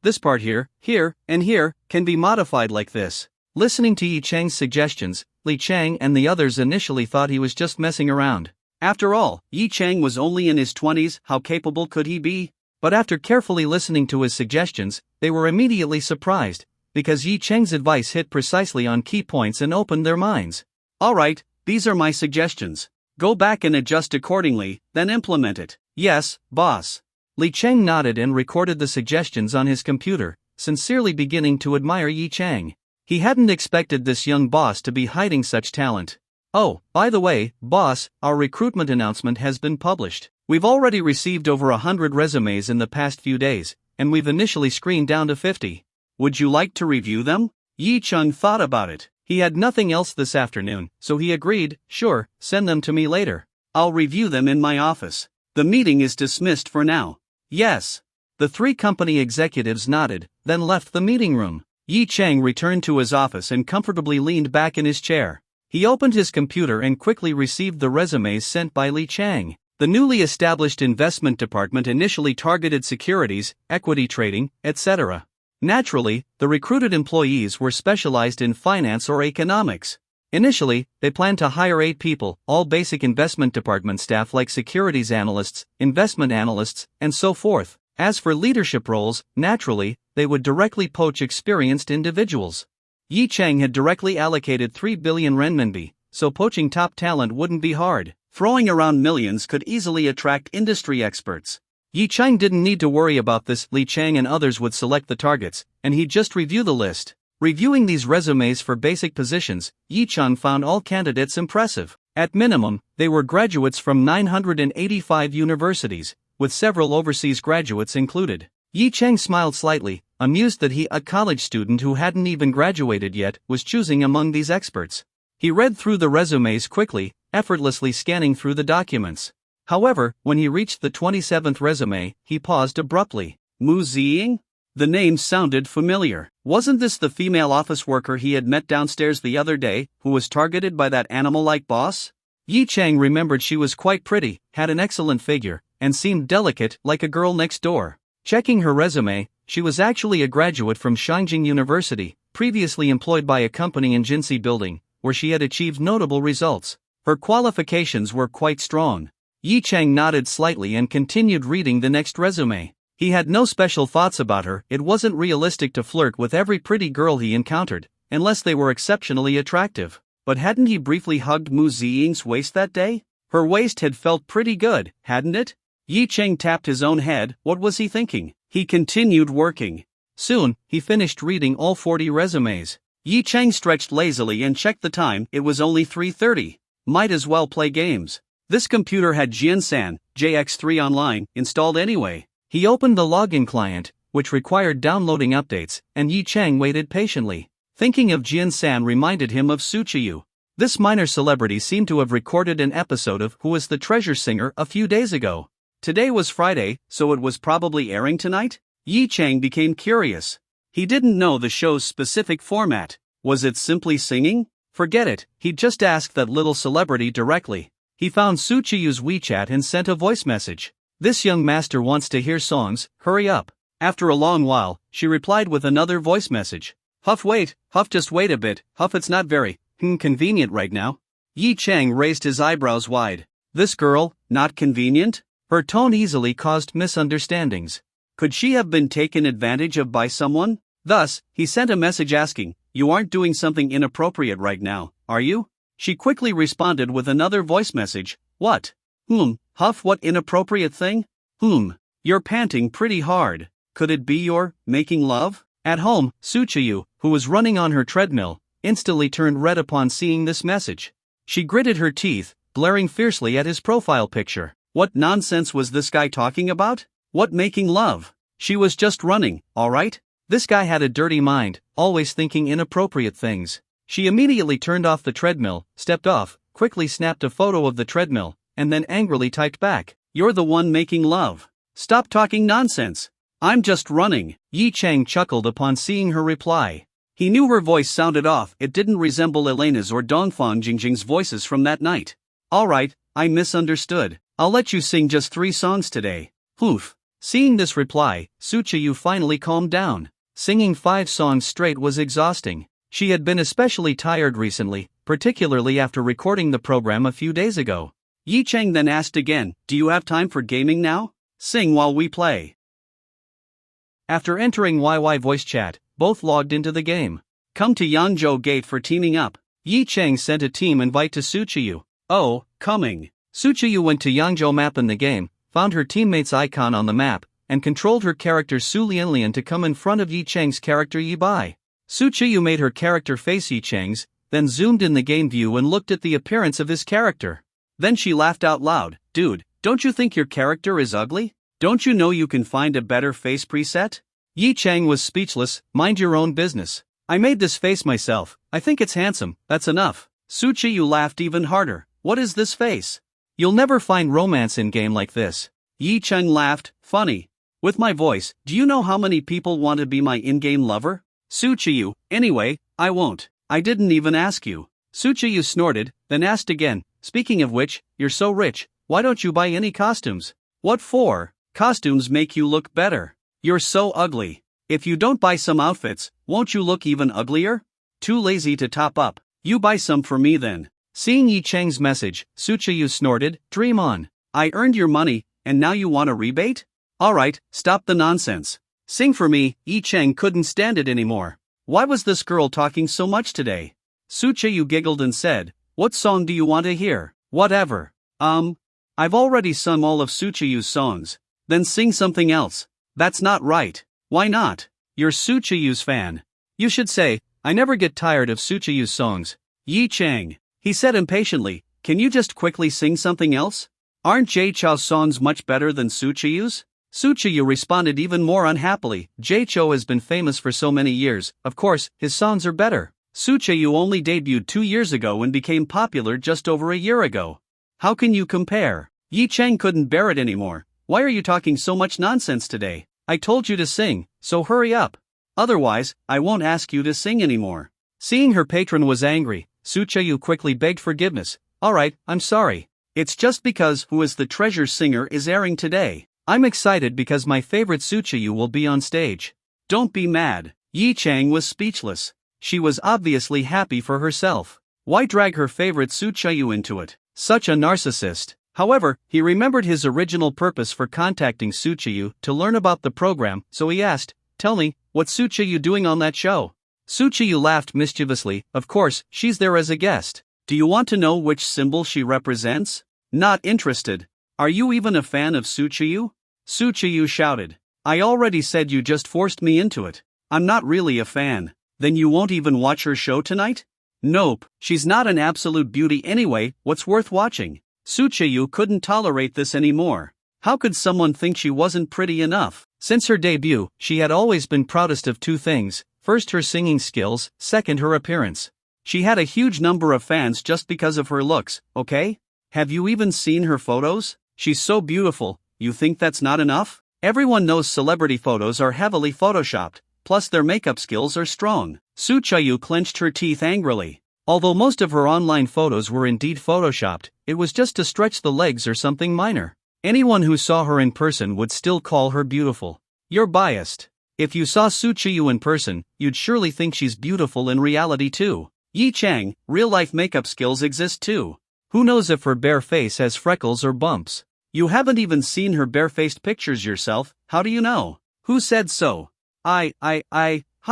This part here, and here, can be modified like this. Listening to Yi Cheng's suggestions, Li Cheng and the others initially thought he was just messing around. After all, Yi Cheng was only in his 20s, how capable could he be? But after carefully listening to his suggestions, they were immediately surprised, because Yi Cheng's advice hit precisely on key points and opened their minds. "Alright, these are my suggestions. Go back and adjust accordingly, then implement it." "Yes, boss." Li Cheng nodded and recorded the suggestions on his computer, sincerely beginning to admire Yi Cheng. He hadn't expected this young boss to be hiding such talent. "Oh, by the way, boss, our recruitment announcement has been published. We've already received over 100 resumes in the past few days, and we've initially screened down to 50. Would you like to review them?" Yi Cheng thought about it. He had nothing else this afternoon, so he agreed. "Sure, send them to me later. I'll review them in my office. The meeting is dismissed for now." "Yes." The three company executives nodded, then left the meeting room. Yi Cheng returned to his office and comfortably leaned back in his chair. He opened his computer and quickly received the resumes sent by Li Cheng. The newly established investment department initially targeted securities, equity trading, etc. Naturally, the recruited employees were specialized in finance or economics. Initially, they planned to hire 8 people, all basic investment department staff like securities analysts, investment analysts, and so forth. As for leadership roles, naturally, they would directly poach experienced individuals. Yi Cheng had directly allocated 3 billion renminbi, so poaching top talent wouldn't be hard. Throwing around millions could easily attract industry experts. Yi Cheng didn't need to worry about this. Li Cheng and others would select the targets, and he'd just review the list. Reviewing these resumes for basic positions, Yi Cheng found all candidates impressive. At minimum, they were graduates from 985 universities, with several overseas graduates included. Yi Cheng smiled slightly, amused that he, a college student who hadn't even graduated yet, was choosing among these experts. He read through the resumes quickly, effortlessly scanning through the documents. However, when he reached the 27th resume, he paused abruptly. Mu Ziying? The name sounded familiar. Wasn't this the female office worker he had met downstairs the other day, who was targeted by that animal-like boss? Yi Cheng remembered she was quite pretty, had an excellent figure, and seemed delicate like a girl next door. Checking her resume, she was actually a graduate from Shangjing University, previously employed by a company in Jinsei Building, where she had achieved notable results. Her qualifications were quite strong. Yi Cheng nodded slightly and continued reading the next resume. He had no special thoughts about her. It wasn't realistic to flirt with every pretty girl he encountered, unless they were exceptionally attractive. But hadn't he briefly hugged Mu Ziying's waist that day? Her waist had felt pretty good, hadn't it? Yi Cheng tapped his own head. What was he thinking? He continued working. Soon, he finished reading all 40 resumes. Yi Cheng stretched lazily and checked the time. It was only 3:30. Might as well play games. This computer had Jiansan, JX3 Online, installed anyway. He opened the login client, which required downloading updates, and Yi Cheng waited patiently. Thinking of Jiansan reminded him of Suchiyu. This minor celebrity seemed to have recorded an episode of Who is the Treasure Singer a few days ago. Today was Friday, so it was probably airing tonight? Yi Cheng became curious. He didn't know the show's specific format. Was it simply singing? Forget it, he'd just ask that little celebrity directly. He found Suchiyu's WeChat and sent a voice message. This young master wants to hear songs, hurry up. After a long while, she replied with another voice message. Huff just wait a bit, Huff it's not very convenient right now. Yi Cheng raised his eyebrows wide. This girl, not convenient? Her tone easily caused misunderstandings. Could she have been taken advantage of by someone? Thus, he sent a message asking, you aren't doing something inappropriate right now, are you? She quickly responded with another voice message. What? Huff, what inappropriate thing? You're panting pretty hard. Could it be you're making love? At home, Suchiyu, who was running on her treadmill, instantly turned red upon seeing this message. She gritted her teeth, glaring fiercely at his profile picture. What nonsense was this guy talking about? What making love? She was just running, alright? This guy had a dirty mind, always thinking inappropriate things. She immediately turned off the treadmill, stepped off, quickly snapped a photo of the treadmill, and then angrily typed back, you're the one making love. Stop talking nonsense. I'm just running. Yi Cheng chuckled upon seeing her reply. He knew her voice sounded off, it didn't resemble Elena's or Dongfang Jingjing's voices from that night. Alright, I misunderstood. I'll let you sing just 3 songs today. Oof. Seeing this reply, Suchiyu finally calmed down. Singing 5 songs straight was exhausting. She had been especially tired recently, particularly after recording the program a few days ago. Yi Cheng then asked again, do you have time for gaming now? Sing while we play. After entering YY voice chat, both logged into the game. Come to Yangzhou Gate for teaming up. Yi Cheng sent a team invite to Suchiyu. Oh, coming. Suchiyu went to Yangzhou map in the game, found her teammate's icon on the map, and controlled her character Su Lianlian to come in front of Yi Cheng's character Yi Bai. Suchiyu made her character face Yi Cheng's, then zoomed in the game view and looked at the appearance of his character. Then she laughed out loud. Dude, don't you think your character is ugly? Don't you know you can find a better face preset? Yi Cheng was speechless. Mind your own business. I made this face myself. I think it's handsome, that's enough. Suchiyu laughed even harder. What is this face? You'll never find romance in game like this. Yi Cheng laughed. Funny. With my voice, do you know how many people want to be my in-game lover? Suchiyu, anyway, I won't. I didn't even ask you. Suchiyu snorted, then asked again, speaking of which, you're so rich, why don't you buy any costumes? What for? Costumes make you look better. You're so ugly. If you don't buy some outfits, won't you look even uglier? Too lazy to top up. You buy some for me then. Seeing Yi Cheng's message, Suchiyu snorted, dream on. I earned your money, and now you want a rebate? Alright, stop the nonsense. Sing for me. Yi Cheng couldn't stand it anymore. Why was this girl talking so much today? Suchiyu giggled and said, what song do you want to hear? Whatever. I've already sung all of Suchiyu's songs. Then sing something else. That's not right. Why not? You're Suchiyu's fan. You should say, I never get tired of Suchiyu's songs. Yi Cheng. He said impatiently, can you just quickly sing something else? Aren't Jay Chou's songs much better than Suchiyu's? Suchiyu responded even more unhappily. Jay Chou has been famous for so many years, of course, his songs are better. Suchiyu only debuted 2 years ago and became popular just over a year ago. How can you compare? Yi Cheng couldn't bear it anymore. Why are you talking so much nonsense today? I told you to sing, so hurry up. Otherwise, I won't ask you to sing anymore. Seeing her patron was angry, Suchiyu quickly begged forgiveness. Alright, I'm sorry. It's just because Who is the Treasure Singer is airing today. I'm excited because my favorite Suchiyu will be on stage. Don't be mad. Yi Cheng was speechless. She was obviously happy for herself. Why drag her favorite Suchiyu into it? Such a narcissist. However, he remembered his original purpose for contacting Suchiyu to learn about the program, so he asked, tell me, what's Suchiyu doing on that show? Suchiyu laughed mischievously. Of course, she's there as a guest. Do you want to know which symbol she represents? Not interested. Are you even a fan of Suchiyu? Suchiyu shouted. I already said you just forced me into it. I'm not really a fan. Then you won't even watch her show tonight? Nope, she's not an absolute beauty anyway, what's worth watching? Suchiyu couldn't tolerate this anymore. How could someone think she wasn't pretty enough? Since her debut, she had always been proudest of two things: first her singing skills, second her appearance. She had a huge number of fans just because of her looks, okay? Have you even seen her photos? She's so beautiful, you think that's not enough? Everyone knows celebrity photos are heavily photoshopped, plus their makeup skills are strong. Suchiyu clenched her teeth angrily. Although most of her online photos were indeed photoshopped, it was just to stretch the legs or something minor. Anyone who saw her in person would still call her beautiful. You're biased. If you saw Suchiyu in person, you'd surely think she's beautiful in reality too. Yi Chang, real-life makeup skills exist too. Who knows if her bare face has freckles or bumps? You haven't even seen her barefaced pictures yourself, how do you know? Who said so? How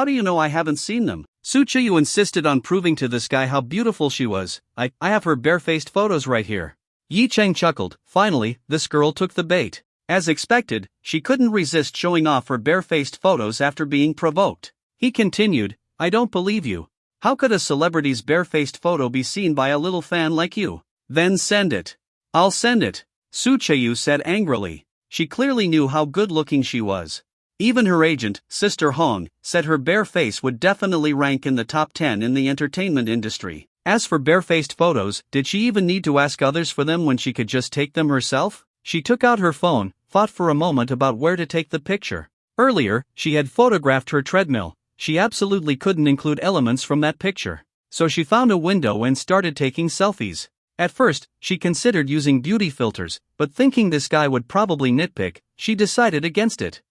do you know I haven't seen them? Suchiyu insisted on proving to this guy how beautiful she was. I have her barefaced photos right here. Yi Chang chuckled. Finally, this girl took the bait. As expected, she couldn't resist showing off her barefaced photos after being provoked. He continued, I don't believe you. How could a celebrity's barefaced photo be seen by a little fan like you? Then send it. I'll send it, Suchiyu said angrily. She clearly knew how good-looking she was. Even her agent, Sister Hong, said her bare face would definitely rank in the top 10 in the entertainment industry. As for barefaced photos, did she even need to ask others for them when she could just take them herself? She took out her phone, thought for a moment about where to take the picture. Earlier, she had photographed her treadmill. She absolutely couldn't include elements from that picture. So she found a window and started taking selfies. At first, she considered using beauty filters, but thinking this guy would probably nitpick, she decided against it.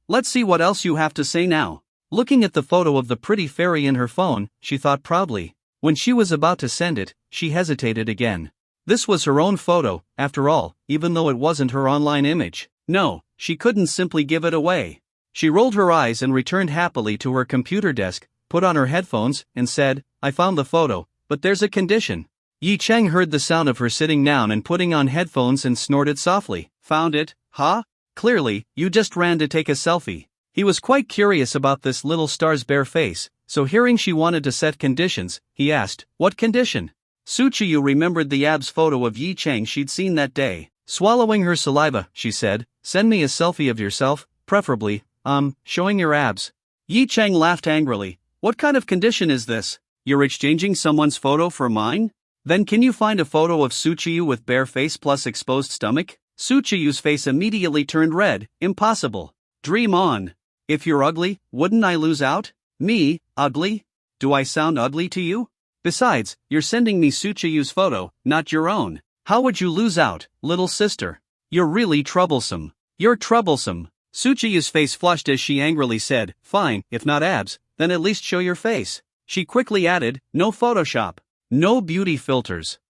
Let's see what else you have to say now. Looking at the photo of the pretty fairy in her phone, she thought proudly. When she was about to send it, she hesitated again. This was her own photo, after all, even though it wasn't her online image. No, she couldn't simply give it away. She rolled her eyes and returned happily to her computer desk, put on her headphones, and said, I found the photo, but there's a condition. Yi Chang heard the sound of her sitting down and putting on headphones and snorted softly. Found it, huh? Clearly, you just ran to take a selfie. He was quite curious about this little star's bare face, so hearing she wanted to set conditions, he asked, what condition? Suchiyu remembered the abs photo of Yi Chang she'd seen that day. Swallowing her saliva, she said, send me a selfie of yourself, preferably, showing your abs. Yi Chang laughed angrily. What kind of condition is this? You're exchanging someone's photo for mine? Then can you find a photo of Suchiyu with bare face plus exposed stomach? Suchiyu's face immediately turned red. Impossible. Dream on. If you're ugly, wouldn't I lose out? Me, ugly? Do I sound ugly to you? Besides, you're sending me Suchiyu's photo, not your own. How would you lose out, little sister? You're really troublesome. You're troublesome. Suchiyu's face flushed as she angrily said, fine, if not abs, then at least show your face. She quickly added, no Photoshop. No beauty filters.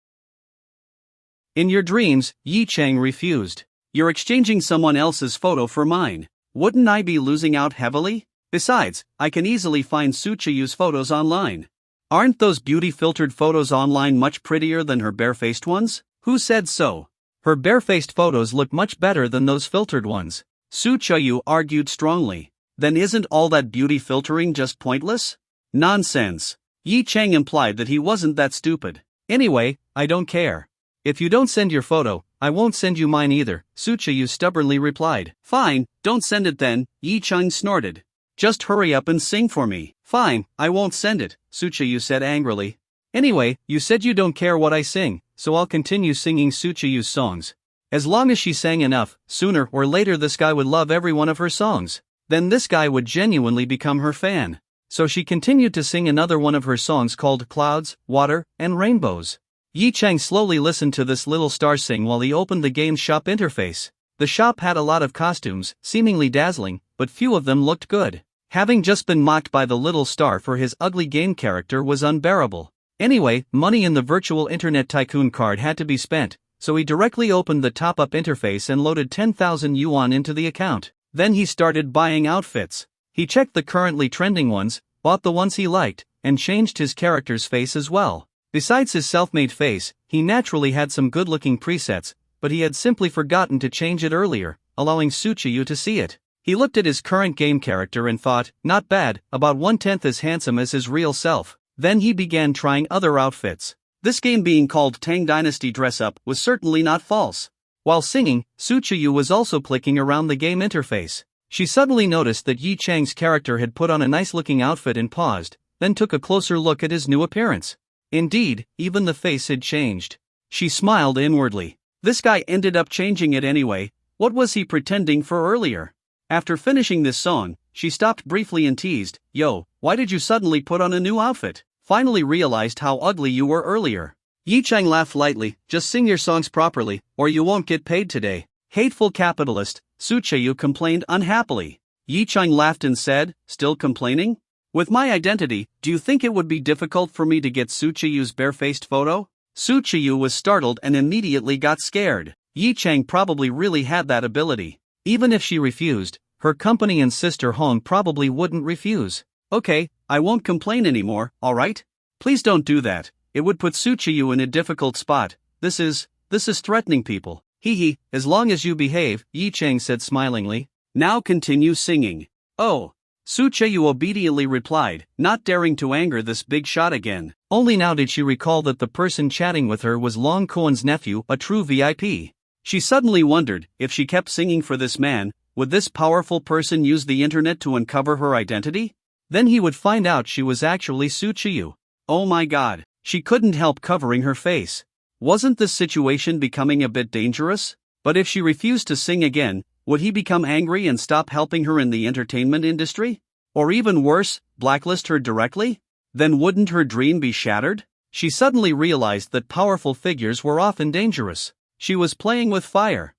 In your dreams, Yi Chang refused. You're exchanging someone else's photo for mine. Wouldn't I be losing out heavily? Besides, I can easily find Suchiyu's photos online. Aren't those beauty-filtered photos online much prettier than her barefaced ones? Who said so? Her barefaced photos look much better than those filtered ones. Suchiyu argued strongly. Then isn't all that beauty filtering just pointless? Nonsense. Yi Chang implied that he wasn't that stupid. Anyway, I don't care. If you don't send your photo, I won't send you mine either, Suchiyu stubbornly replied. Fine, don't send it then, Yi Chang snorted. Just hurry up and sing for me. Fine, I won't send it, Suchiyu said angrily. Anyway, you said you don't care what I sing, so I'll continue singing Suchiyu's songs. As long as she sang enough, sooner or later this guy would love every one of her songs. Then this guy would genuinely become her fan. So she continued to sing another one of her songs called Clouds, Water, and Rainbows. Yi Chang slowly listened to this little star sing while he opened the game's shop interface. The shop had a lot of costumes, seemingly dazzling, but few of them looked good. Having just been mocked by the little star for his ugly game character was unbearable. Anyway, money in the virtual internet tycoon card had to be spent, so he directly opened the top-up interface and loaded 10,000 yuan into the account. Then he started buying outfits. He checked the currently trending ones, bought the ones he liked, and changed his character's face as well. Besides his self-made face, he naturally had some good-looking presets, but he had simply forgotten to change it earlier, allowing Suchiyu to see it. He looked at his current game character and thought, not bad, about 1/10 as handsome as his real self. Then he began trying other outfits. This game being called Tang Dynasty Dress Up was certainly not false. While singing, Suchiyu was also clicking around the game interface. She suddenly noticed that Yi Chang's character had put on a nice-looking outfit and paused, then took a closer look at his new appearance. Indeed, even the face had changed. She smiled inwardly. This guy ended up changing it anyway. What was he pretending for earlier? After finishing this song, she stopped briefly and teased, "Yo, why did you suddenly put on a new outfit? Finally realized how ugly you were earlier." Yi Chang laughed lightly, "Just sing your songs properly, or you won't get paid today." "Hateful capitalist," Suchiyu complained unhappily. Yi Chang laughed and said, "Still complaining? With my identity, do you think it would be difficult for me to get Suchiyu's barefaced photo?" Suchiyu was startled and immediately got scared. Yi Chang probably really had that ability. Even if she refused, her company and sister Hong probably wouldn't refuse. "Okay, I won't complain anymore, alright? Please don't do that, it would put Suchiyu in a difficult spot. This is threatening people." "Hee, as long as you behave," Yi Chang said smilingly. "Now continue singing." "Oh." Suchiyu obediently replied, not daring to anger this big shot again. Only now did she recall that the person chatting with her was Long Koan's nephew, a true VIP. She suddenly wondered, if she kept singing for this man, would this powerful person use the internet to uncover her identity? Then he would find out she was actually Suchiyu. Oh my god, she couldn't help covering her face. Wasn't this situation becoming a bit dangerous? But if she refused to sing again, would he become angry and stop helping her in the entertainment industry? Or even worse, blacklist her directly? Then wouldn't her dream be shattered? She suddenly realized that powerful figures were often dangerous. She was playing with fire.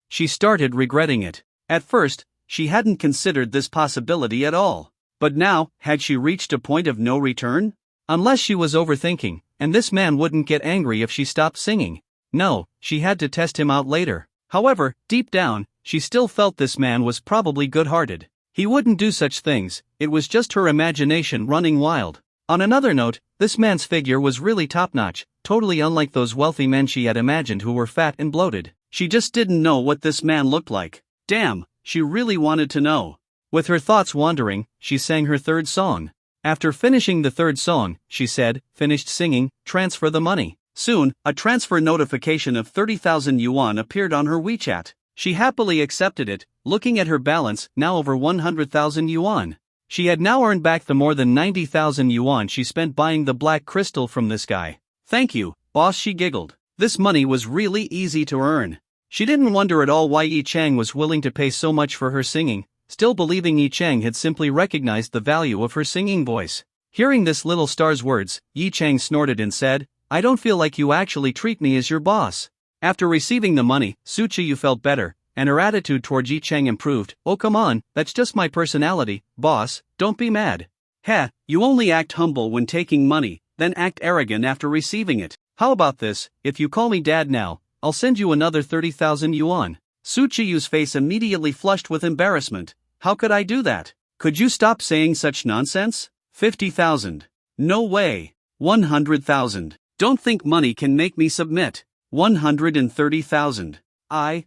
She started regretting it. At first, she hadn't considered this possibility at all. But now, had she reached a point of no return? Unless she was overthinking, and this man wouldn't get angry if she stopped singing. No, she had to test him out later. However, deep down, she still felt this man was probably good-hearted. He wouldn't do such things, it was just her imagination running wild. On another note, this man's figure was really top-notch, totally unlike those wealthy men she had imagined who were fat and bloated. She just didn't know what this man looked like. Damn, she really wanted to know. With her thoughts wandering, she sang her third song. After finishing the third song, she said, "Finished singing, transfer the money." Soon, a transfer notification of 30,000 yuan appeared on her WeChat. She happily accepted it, looking at her balance, now over 100,000 yuan. She had now earned back the more than 90,000 yuan she spent buying the black crystal from this guy. "Thank you, boss," she giggled. This money was really easy to earn. She didn't wonder at all why Yi Chang was willing to pay so much for her singing, still believing Yi Chang had simply recognized the value of her singing voice. Hearing this little star's words, Yi Chang snorted and said, "I don't feel like you actually treat me as your boss." After receiving the money, Suchiyu felt better, and her attitude toward Yi Chang improved. "Oh come on, that's just my personality, boss, don't be mad." "Heh, you only act humble when taking money, then act arrogant after receiving it. How about this, if you call me dad now, I'll send you another 30,000 yuan. Suchiyu's face immediately flushed with embarrassment. "How could I do that? Could you stop saying such nonsense? 50,000. No way. 100,000. Don't think money can make me submit. 130,000. I.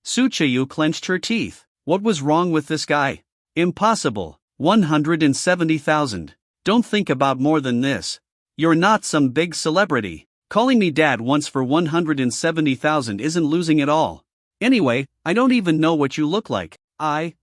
Suchiyu clenched her teeth. What was wrong with this guy? Impossible. 170,000. Don't think about more than this. You're not some big celebrity. Calling me dad once for 170,000 isn't losing at all. Anyway, I don't even know what you look like. I.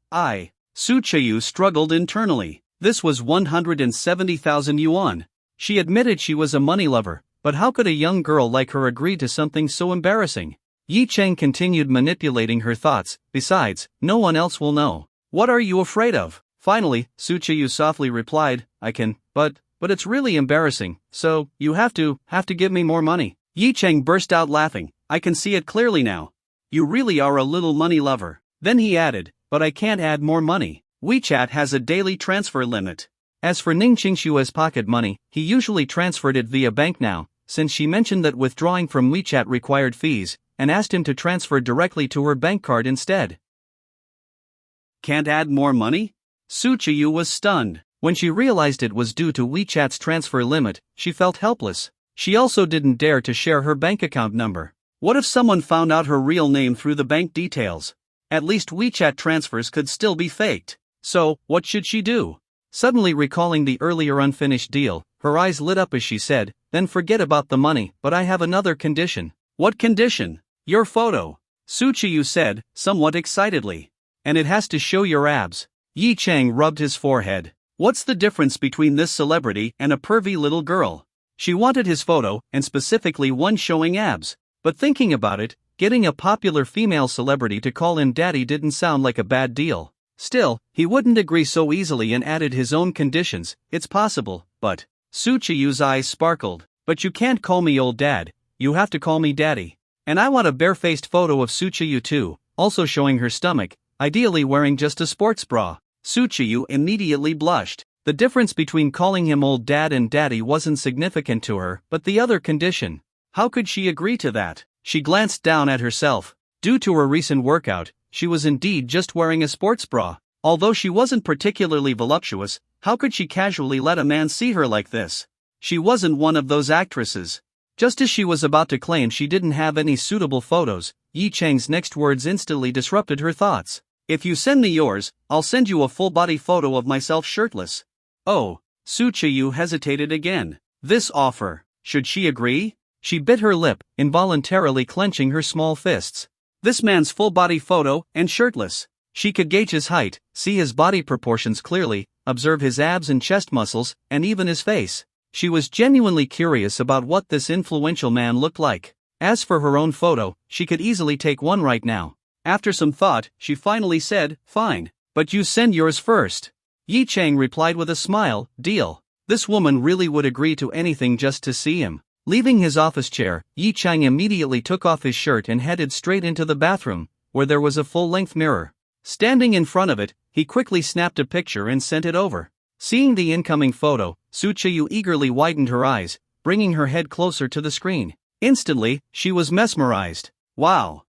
Suchiyu struggled internally. This was 170,000 yuan. She admitted she was a money lover, but how could a young girl like her agree to something so embarrassing? Yi Chang continued manipulating her thoughts. Besides, no one else will know. "What are you afraid of?" Finally, Suchiyu softly replied, "I can, but it's really embarrassing, so you have to give me more money." Yi Chang burst out laughing. "I can see it clearly now. You really are a little money lover." Then he added, "But I can't add more money. WeChat has a daily transfer limit." As for Ning Qingshua's pocket money, he usually transferred it via bank now, since she mentioned that withdrawing from WeChat required fees, and asked him to transfer directly to her bank card instead. Can't add more money? Suchiyu was stunned. When she realized it was due to WeChat's transfer limit, she felt helpless. She also didn't dare to share her bank account number. What if someone found out her real name through the bank details? At least WeChat transfers could still be faked. So, what should she do? Suddenly recalling the earlier unfinished deal, her eyes lit up as she said, "Then forget about the money, but I have another condition." "What condition?" "Your photo," Suchiyu said, somewhat excitedly. "And it has to show your abs." Yi Chang rubbed his forehead. What's the difference between this celebrity and a pervy little girl? She wanted his photo, and specifically one showing abs. But thinking about it, getting a popular female celebrity to call him daddy didn't sound like a bad deal. Still, he wouldn't agree so easily and added his own conditions. "It's possible, but..." Suchiyu's eyes sparkled. "But you can't call me old dad, you have to call me daddy. And I want a barefaced photo of Suchiyu too, also showing her stomach, ideally wearing just a sports bra." Suchiyu immediately blushed. The difference between calling him old dad and daddy wasn't significant to her, but the other condition. How could she agree to that? She glanced down at herself. Due to her recent workout, she was indeed just wearing a sports bra. Although she wasn't particularly voluptuous, how could she casually let a man see her like this? She wasn't one of those actresses. Just as she was about to claim she didn't have any suitable photos, Yi Chang's next words instantly disrupted her thoughts. "If you send me yours, I'll send you a full-body photo of myself shirtless." Oh, Suchiyu hesitated again. This offer, should she agree? She bit her lip, involuntarily clenching her small fists. This man's full-body photo, and shirtless. She could gauge his height, see his body proportions clearly, observe his abs and chest muscles, and even his face. She was genuinely curious about what this influential man looked like. As for her own photo, she could easily take one right now. After some thought, she finally said, "Fine, but you send yours first." Yi Chang replied with a smile, "Deal." This woman really would agree to anything just to see him. Leaving his office chair, Yi Chang immediately took off his shirt and headed straight into the bathroom, where there was a full-length mirror. Standing in front of it, he quickly snapped a picture and sent it over. Seeing the incoming photo, Suchiyu eagerly widened her eyes, bringing her head closer to the screen. Instantly, she was mesmerized. Wow!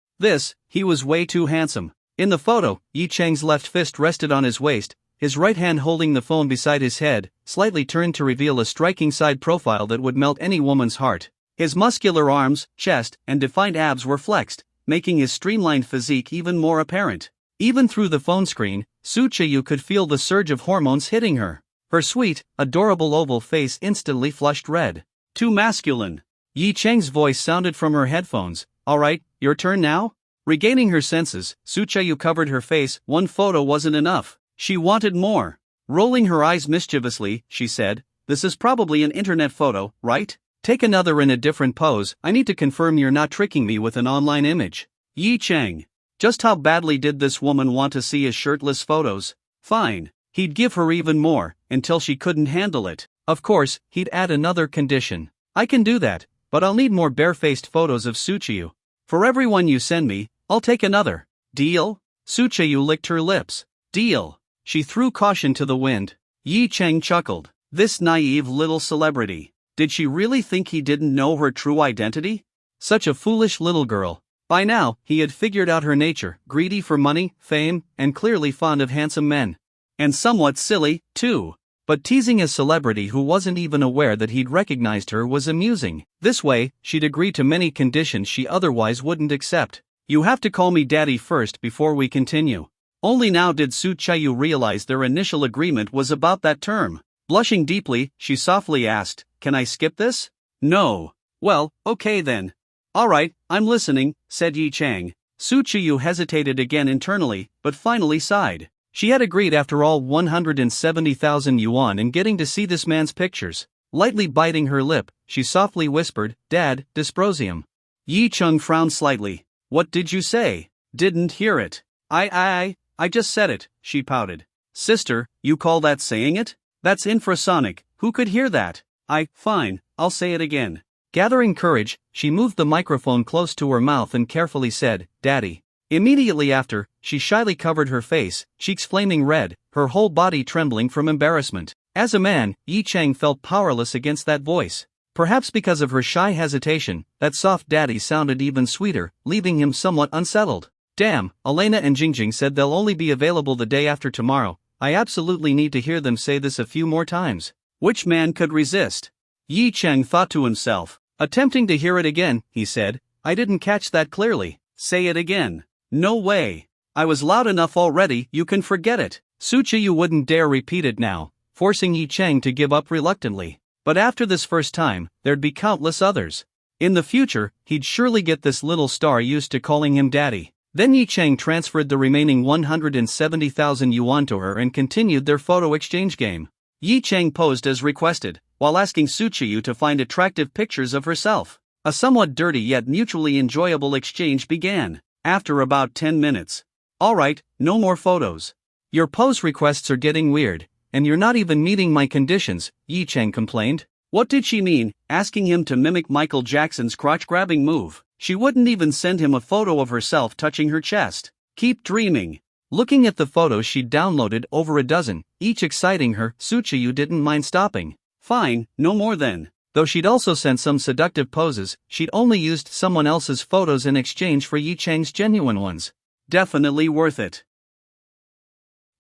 He was way too handsome. In the photo, Yi Chang's left fist rested on his waist, his right hand holding the phone beside his head, slightly turned to reveal a striking side profile that would melt any woman's heart. His muscular arms, chest, and defined abs were flexed, making his streamlined physique even more apparent. Even through the phone screen, Suchiyu could feel the surge of hormones hitting her. Her sweet, adorable oval face instantly flushed red. Too masculine. Yi Chang's voice sounded from her headphones. "Alright, your turn now?" Regaining her senses, Suchiyu covered her face. One photo wasn't enough. She wanted more. Rolling her eyes mischievously, she said, "This is probably an internet photo, right? Take another in a different pose. I need to confirm you're not tricking me with an online image." Yi Chang. Just how badly did this woman want to see his shirtless photos? Fine. He'd give her even more, until she couldn't handle it. Of course, he'd add another condition. "I can do that, but I'll need more barefaced photos of Suchiyu. For every one you send me, I'll take another. Deal?" Suchiyu licked her lips. "Deal." She threw caution to the wind. Yi Chang chuckled. This naive little celebrity. Did she really think he didn't know her true identity? Such a foolish little girl. By now, he had figured out her nature, greedy for money, fame, and clearly fond of handsome men. And somewhat silly, too. But teasing a celebrity who wasn't even aware that he'd recognized her was amusing. This way, she'd agree to many conditions she otherwise wouldn't accept. "You have to call me daddy first before we continue." Only now did Suchiyu realize their initial agreement was about that term. Blushing deeply, she softly asked, "Can I skip this?" "No." "Well, okay then." "Alright, I'm listening," said Yi Chang. Suchiyu hesitated again internally, but finally sighed. She had agreed after all 170,000 yuan and getting to see this man's pictures. Lightly biting her lip, she softly whispered, "Dad, dysprosium." Yi Chang frowned slightly. "What did you say?" "Didn't hear it." I just said it," she pouted. "Sister, you call that saying it? That's infrasonic, who could hear that?" Fine, I'll say it again." Gathering courage, she moved the microphone close to her mouth and carefully said, "Daddy." Immediately after, she shyly covered her face, cheeks flaming red, her whole body trembling from embarrassment. As a man, Yi Chang felt powerless against that voice. Perhaps because of her shy hesitation, that soft daddy sounded even sweeter, leaving him somewhat unsettled. Damn, Elena and Jingjing said they'll only be available the day after tomorrow. I absolutely need to hear them say this a few more times. Which man could resist? Yi Chang thought to himself. Attempting to hear it again, he said, I didn't catch that clearly. Say it again. No way. I was loud enough already, you can forget it. Suchayu wouldn't dare repeat it now, forcing Yi Chang to give up reluctantly. But after this first time, there'd be countless others. In the future, he'd surely get this little star used to calling him daddy. Then Yi Chang transferred the remaining 170,000 yuan to her and continued their photo exchange game. Yi Chang posed as requested, while asking Suchayu to find attractive pictures of herself. A somewhat dirty yet mutually enjoyable exchange began. After about 10 minutes. Alright, no more photos. Your pose requests are getting weird, and you're not even meeting my conditions, Yi Chang complained. What did she mean, asking him to mimic Michael Jackson's crotch-grabbing move? She wouldn't even send him a photo of herself touching her chest. Keep dreaming. Looking at the photos she'd downloaded, over a dozen, each exciting her, Suchayu didn't mind stopping. Fine, no more then. Though she'd also sent some seductive poses, she'd only used someone else's photos in exchange for Yi Chang's genuine ones. Definitely worth it.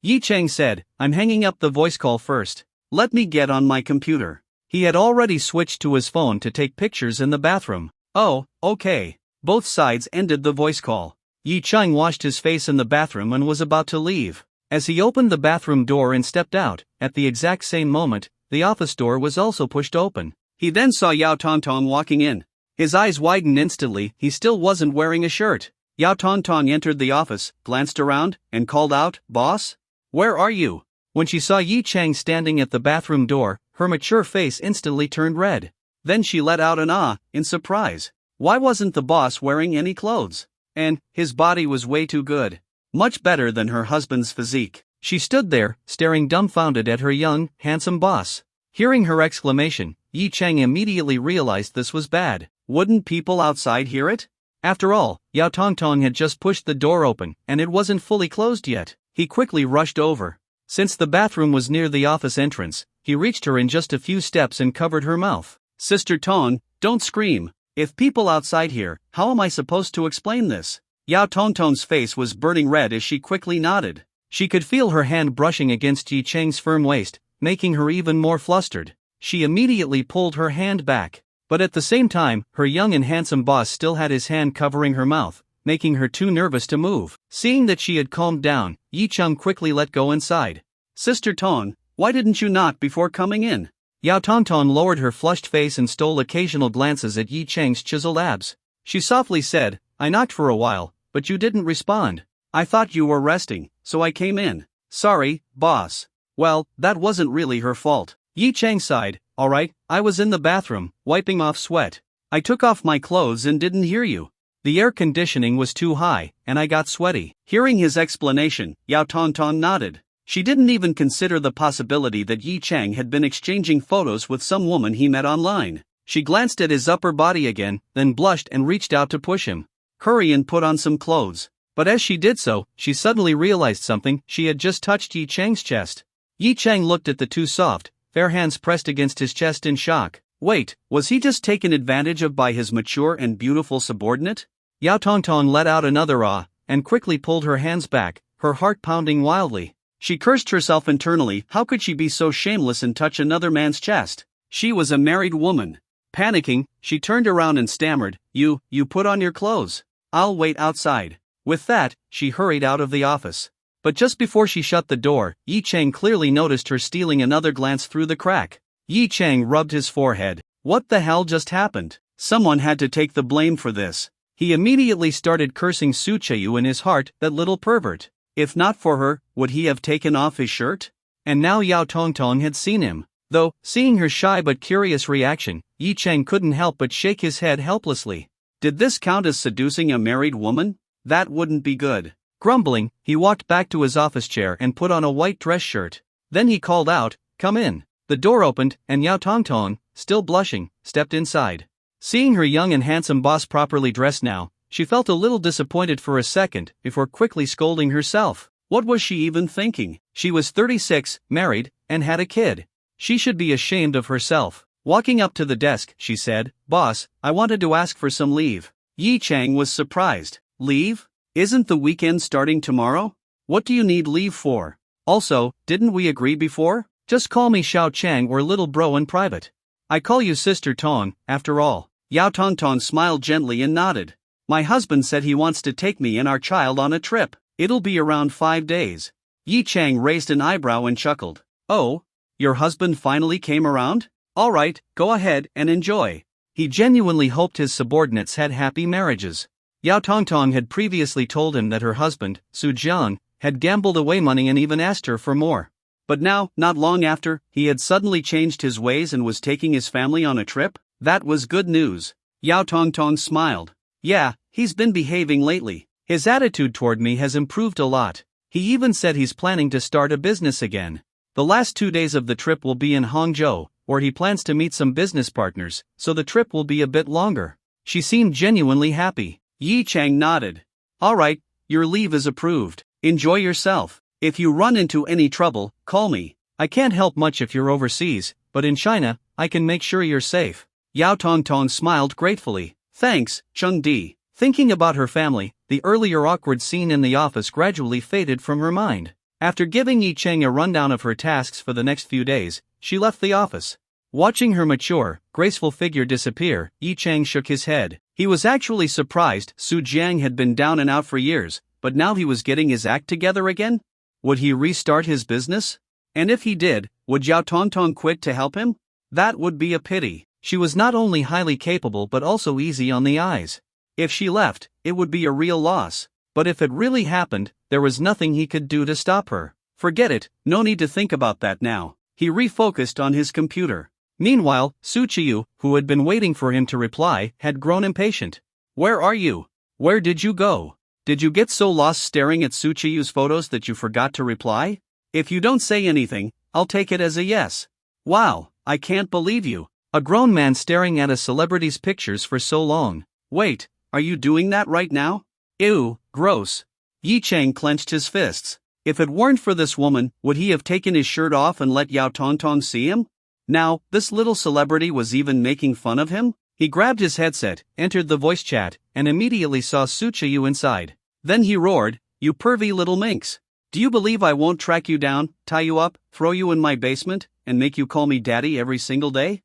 Yi Chang said, I'm hanging up the voice call first. Let me get on my computer. He had already switched to his phone to take pictures in the bathroom. Oh, okay. Both sides ended the voice call. Yi Chang washed his face in the bathroom and was about to leave. As he opened the bathroom door and stepped out, at the exact same moment, the office door was also pushed open. He then saw Yao Tongtong walking in. His eyes widened instantly, he still wasn't wearing a shirt. Yao Tongtong entered the office, glanced around, and called out, Boss? Where are you? When she saw Yi Chang standing at the bathroom door, her mature face instantly turned red. Then she let out an ah, in surprise. Why wasn't the boss wearing any clothes? And, his body was way too good. Much better than her husband's physique. She stood there, staring dumbfounded at her young, handsome boss. Hearing her exclamation, Yi Chang immediately realized this was bad. Wouldn't people outside hear it? After all, Yao Tongtong had just pushed the door open, and it wasn't fully closed yet. He quickly rushed over. Since the bathroom was near the office entrance, he reached her in just a few steps and covered her mouth. Sister Tong, don't scream. If people outside hear, how am I supposed to explain this? Yao Tongtong's face was burning red as she quickly nodded. She could feel her hand brushing against Yi Chang's firm waist, making her even more flustered. She immediately pulled her hand back. But at the same time, her young and handsome boss still had his hand covering her mouth, making her too nervous to move. Seeing that she had calmed down, Yi Chang quickly let go and sighed. Sister Tong, why didn't you knock before coming in? Yao Tongtong lowered her flushed face and stole occasional glances at Yi Chang's chiseled abs. She softly said, I knocked for a while, but you didn't respond. I thought you were resting, so I came in. Sorry, boss. Well, that wasn't really her fault. Yi Chang sighed, alright, I was in the bathroom, wiping off sweat. I took off my clothes and didn't hear you. The air conditioning was too high, and I got sweaty. Hearing his explanation, Yao Tongtong nodded. She didn't even consider the possibility that Yi Chang had been exchanging photos with some woman he met online. She glanced at his upper body again, then blushed and reached out to push him. Hurry and put on some clothes. But as she did so, she suddenly realized something. She had just touched Yi Chang's chest. Yi Chang looked at the two soft, fair hands pressed against his chest in shock. Wait, was he just taken advantage of by his mature and beautiful subordinate? Yao Tongtong let out another ah, and quickly pulled her hands back, her heart pounding wildly. She cursed herself internally. How could she be so shameless and touch another man's chest? She was a married woman. Panicking, she turned around and stammered, You put on your clothes. I'll wait outside. With that, she hurried out of the office. But just before she shut the door, Yi Chang clearly noticed her stealing another glance through the crack. Yi Chang rubbed his forehead. What the hell just happened? Someone had to take the blame for this. He immediately started cursing Suchayu in his heart, that little pervert. If not for her, would he have taken off his shirt? And now Yao Tongtong had seen him. Though, seeing her shy but curious reaction, Yi Chang couldn't help but shake his head helplessly. Did this count as seducing a married woman? That wouldn't be good. Grumbling, he walked back to his office chair and put on a white dress shirt. Then he called out, Come in. The door opened, and Yao Tongtong, still blushing, stepped inside. Seeing her young and handsome boss properly dressed now, she felt a little disappointed for a second, before quickly scolding herself. What was she even thinking? She was 36, married, and had a kid. She should be ashamed of herself. Walking up to the desk, she said, Boss, I wanted to ask for some leave. Yi Chang was surprised. Leave? Isn't the weekend starting tomorrow? What do you need leave for? Also, didn't we agree before? Just call me Xiao Chang or Little Bro in private. I call you Sister Tong, after all. Yao Tongtong smiled gently and nodded. My husband said he wants to take me and our child on a trip. It'll be around 5 days. Yi Chang raised an eyebrow and chuckled. Oh? Your husband finally came around? Alright, go ahead and enjoy. He genuinely hoped his subordinates had happy marriages. Yao Tongtong had previously told him that her husband, Su Jiang, had gambled away money and even asked her for more. But now, not long after, he had suddenly changed his ways and was taking his family on a trip? That was good news. Yao Tongtong smiled. Yeah, he's been behaving lately. His attitude toward me has improved a lot. He even said he's planning to start a business again. The last 2 days of the trip will be in Hangzhou, where he plans to meet some business partners, so the trip will be a bit longer. She seemed genuinely happy. Yi Chang nodded. Alright, your leave is approved. Enjoy yourself. If you run into any trouble, call me. I can't help much if you're overseas, but in China, I can make sure you're safe. Yao Tongtong smiled gratefully. Thanks, Chung Di. Thinking about her family, the earlier awkward scene in the office gradually faded from her mind. After giving Yi Chang a rundown of her tasks for the next few days, she left the office. Watching her mature, graceful figure disappear, Yi Chang shook his head. He was actually surprised. Su Jiang had been down and out for years, but now he was getting his act together again? Would he restart his business? And if he did, would Yao Tongtong quit to help him? That would be a pity. She was not only highly capable but also easy on the eyes. If she left, it would be a real loss. But if it really happened, there was nothing he could do to stop her. Forget it, no need to think about that now. He refocused on his computer. Meanwhile, Su Chiyu, who had been waiting for him to reply, had grown impatient. Where are you? Where did you go? Did you get so lost staring at Su Chiyu's photos that you forgot to reply? If you don't say anything, I'll take it as a yes. Wow, I can't believe you. A grown man staring at a celebrity's pictures for so long. Wait, are you doing that right now? Ew, gross. Yi Chang clenched his fists. If it weren't for this woman, would he have taken his shirt off and let Yao Tongtong see him? Now, this little celebrity was even making fun of him? He grabbed his headset, entered the voice chat, and immediately saw Su Chiyu inside. Then he roared, "You pervy little minx. Do you believe I won't track you down, tie you up, throw you in my basement, and make you call me daddy every single day?"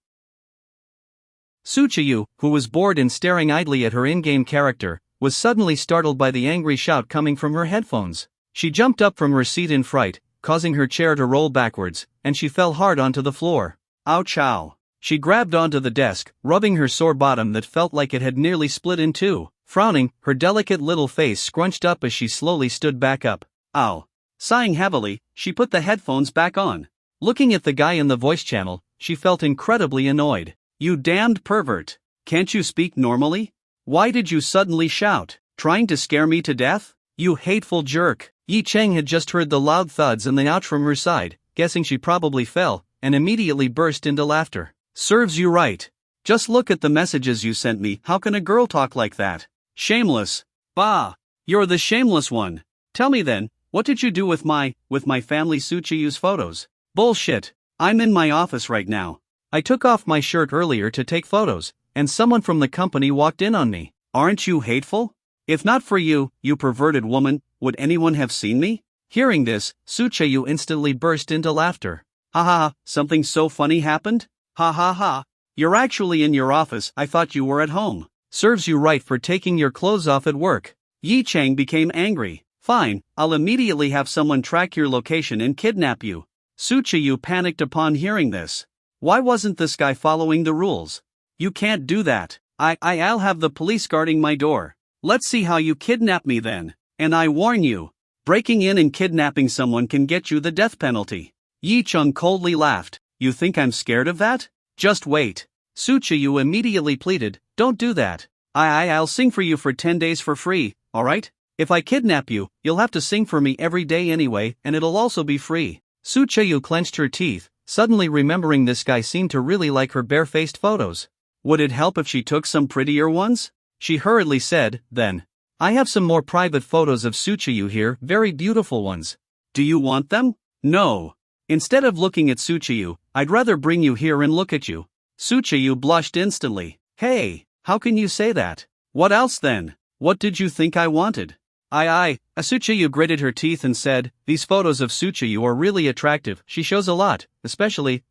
Su Chiyu, who was bored and staring idly at her in-game character, was suddenly startled by the angry shout coming from her headphones. She jumped up from her seat in fright, causing her chair to roll backwards, and she fell hard onto the floor. Ouch! Ow! She grabbed onto the desk, rubbing her sore bottom that felt like it had nearly split in two. Frowning, her delicate little face scrunched up as she slowly stood back up. Ow! Sighing heavily, she put the headphones back on. Looking at the guy in the voice channel, she felt incredibly annoyed. You damned pervert! Can't you speak normally? Why did you suddenly shout? Trying to scare me to death? You hateful jerk! Yi Chang had just heard the loud thuds and the ouch from her side, guessing she probably fell, and immediately burst into laughter. Serves you right. Just look at the messages you sent me. How can a girl talk like that? Shameless. Bah! You're the shameless one. Tell me then, what did you do with my family Su Chiyu's photos? Bullshit. I'm in my office right now. I took off my shirt earlier to take photos, and someone from the company walked in on me. Aren't you hateful? If not for you, you perverted woman, would anyone have seen me? Hearing this, Su Chiyu instantly burst into laughter. Ha ha ha, something so funny happened? Ha ha ha. You're actually in your office. I thought you were at home. Serves you right for taking your clothes off at work. Yi Chang became angry. Fine, I'll immediately have someone track your location and kidnap you. Su Chiyu panicked upon hearing this. Why wasn't this guy following the rules? You can't do that. I'll have the police guarding my door. Let's see how you kidnap me then. And I warn you, breaking in and kidnapping someone can get you the death penalty. Yi Chang coldly laughed. You think I'm scared of that? Just wait. Su Chiyu immediately pleaded, don't do that. I'll sing for you for 10 days for free, alright? If I kidnap you, you'll have to sing for me every day anyway, and it'll also be free. Su Chiyu clenched her teeth, suddenly remembering this guy seemed to really like her barefaced photos. Would it help if she took some prettier ones? She hurriedly said, then. I have some more private photos of Su Chiyu here, very beautiful ones. Do you want them? No. Instead of looking at Su Chiyu, I'd rather bring you here and look at you. Su Chiyu blushed instantly. Hey, how can you say that? What else then? What did you think I wanted? Su Chiyu gritted her teeth and said, these photos of Su Chiyu are really attractive. She shows a lot, especially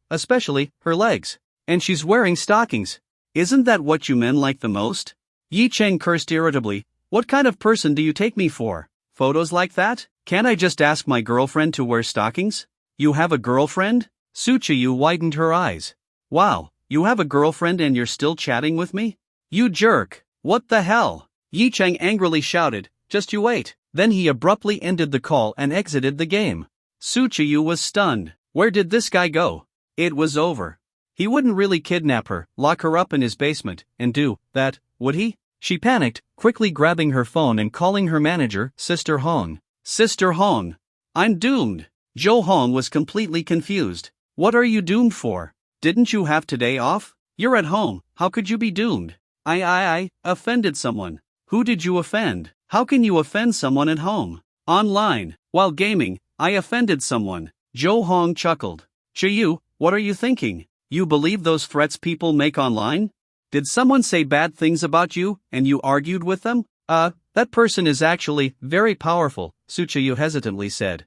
her legs. And she's wearing stockings. Isn't that what you men like the most? Yi Cheng cursed irritably. What kind of person do you take me for? Photos like that? Can't I just ask my girlfriend to wear stockings? You have a girlfriend? Suchiyu widened her eyes. Wow, you have a girlfriend and you're still chatting with me? You jerk! What the hell? Yi Cheng angrily shouted. Just you wait. Then he abruptly ended the call and exited the game. Suchiyu was stunned. Where did this guy go? It was over. He wouldn't really kidnap her, lock her up in his basement, and do that, would he? She panicked, quickly grabbing her phone and calling her manager, Sister Hong. Sister Hong! I'm doomed! Jo Hong was completely confused. What are you doomed for? Didn't you have today off? You're at home, how could you be doomed? I offended someone. Who did you offend? How can you offend someone at home? Online, while gaming, I offended someone. Jo Hong chuckled. Chiyu, what are you thinking? You believe those threats people make online? Did someone say bad things about you, and you argued with them? That person is actually very powerful, Suchiyu hesitantly said.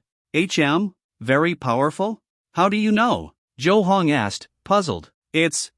Very powerful? How do you know? Jo Hong asked, puzzled. It's.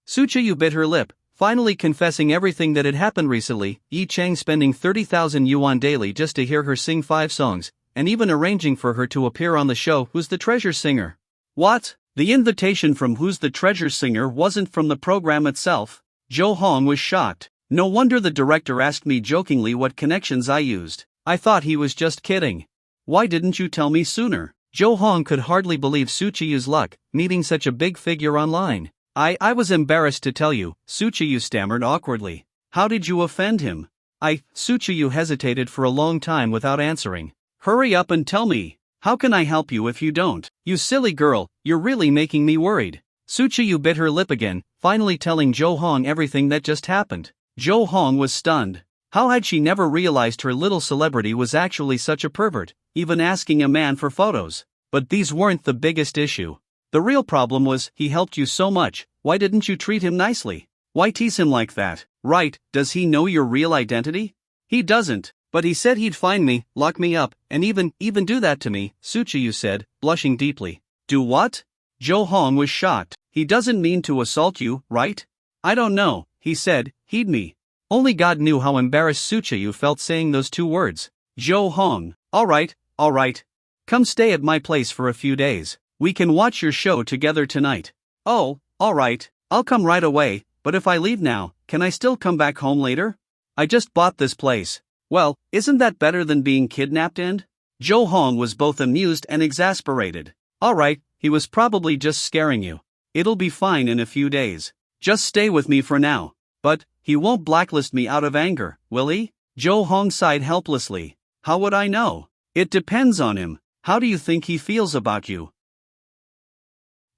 Suchiyu bit her lip, finally confessing everything that had happened recently, Yi Cheng spending 30,000 yuan daily just to hear her sing 5 songs, and even arranging for her to appear on the show Who's the Treasure Singer. What? The invitation from Who's the Treasure Singer wasn't from the program itself? Jo Hong was shocked. No wonder the director asked me jokingly what connections I used. I thought he was just kidding. Why didn't you tell me sooner? Jo Hong could hardly believe Suchiyu's luck, meeting such a big figure online. I was embarrassed to tell you, Suchiyu stammered awkwardly. How did you offend him? Suchiyu hesitated for a long time without answering. Hurry up and tell me. How can I help you if you don't? You silly girl, you're really making me worried. Suchiyu bit her lip again, finally telling Jo Hong everything that just happened. Jo Hong was stunned. How had she never realized her little celebrity was actually such a pervert, even asking a man for photos? But these weren't the biggest issue. The real problem was, he helped you so much, why didn't you treat him nicely? Why tease him like that? Right, does he know your real identity? He doesn't, but he said he'd find me, lock me up, and even do that to me, Suchiyu said, blushing deeply. Do what? Jo Hong was shocked. He doesn't mean to assault you, right? I don't know, he said, he'd me. Only God knew how embarrassed Suchiyu felt saying those 2 words. Jo Hong, alright. Come stay at my place for a few days. We can watch your show together tonight. Oh, alright, I'll come right away, but if I leave now, can I still come back home later? I just bought this place. Well, isn't that better than being kidnapped and? Jo Hong was both amused and exasperated. Alright, he was probably just scaring you. It'll be fine in a few days. Just stay with me for now. But, he won't blacklist me out of anger, will he? Jo Hong sighed helplessly. How would I know? It depends on him. How do you think he feels about you?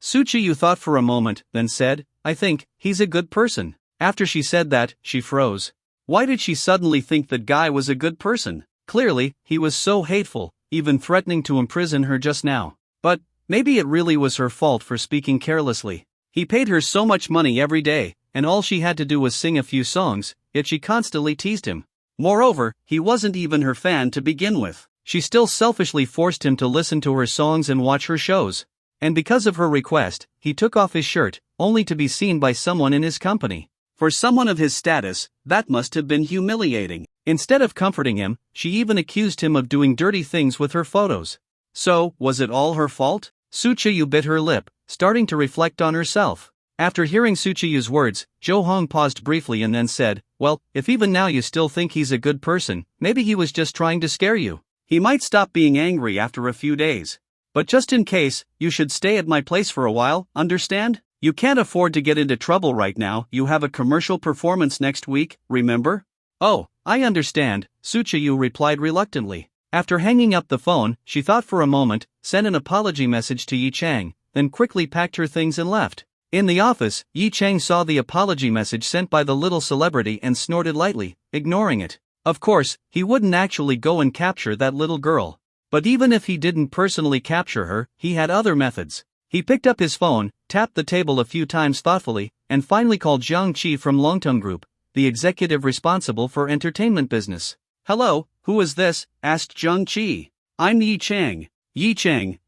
Suchiyu thought for a moment, then said, I think he's a good person. After she said that, she froze. Why did she suddenly think that guy was a good person? Clearly, he was so hateful, even threatening to imprison her just now. But, maybe it really was her fault for speaking carelessly. He paid her so much money every day, and all she had to do was sing a few songs, yet she constantly teased him. Moreover, he wasn't even her fan to begin with. She still selfishly forced him to listen to her songs and watch her shows. And because of her request, he took off his shirt, only to be seen by someone in his company. For someone of his status, that must have been humiliating. Instead of comforting him, she even accused him of doing dirty things with her photos. So, was it all her fault? Suchiyu bit her lip, starting to reflect on herself. After hearing Suchiyu's words, Jo Hong paused briefly and then said, well, if even now you still think he's a good person, maybe he was just trying to scare you. He might stop being angry after a few days. But just in case, you should stay at my place for a while, understand? You can't afford to get into trouble right now, you have a commercial performance next week, remember? Oh, I understand, Suchiyu replied reluctantly. After hanging up the phone, she thought for a moment, sent an apology message to Yi Cheng, then quickly packed her things and left. In the office, Yi Cheng saw the apology message sent by the little celebrity and snorted lightly, ignoring it. Of course, he wouldn't actually go and capture that little girl. But even if he didn't personally capture her, he had other methods. He picked up his phone, tapped the table a few times thoughtfully, and finally called Jiang Qi from Longtong Group, the executive responsible for entertainment business. Hello, who is this? Asked Jiang Qi. I'm Yi Cheng. Yi Cheng,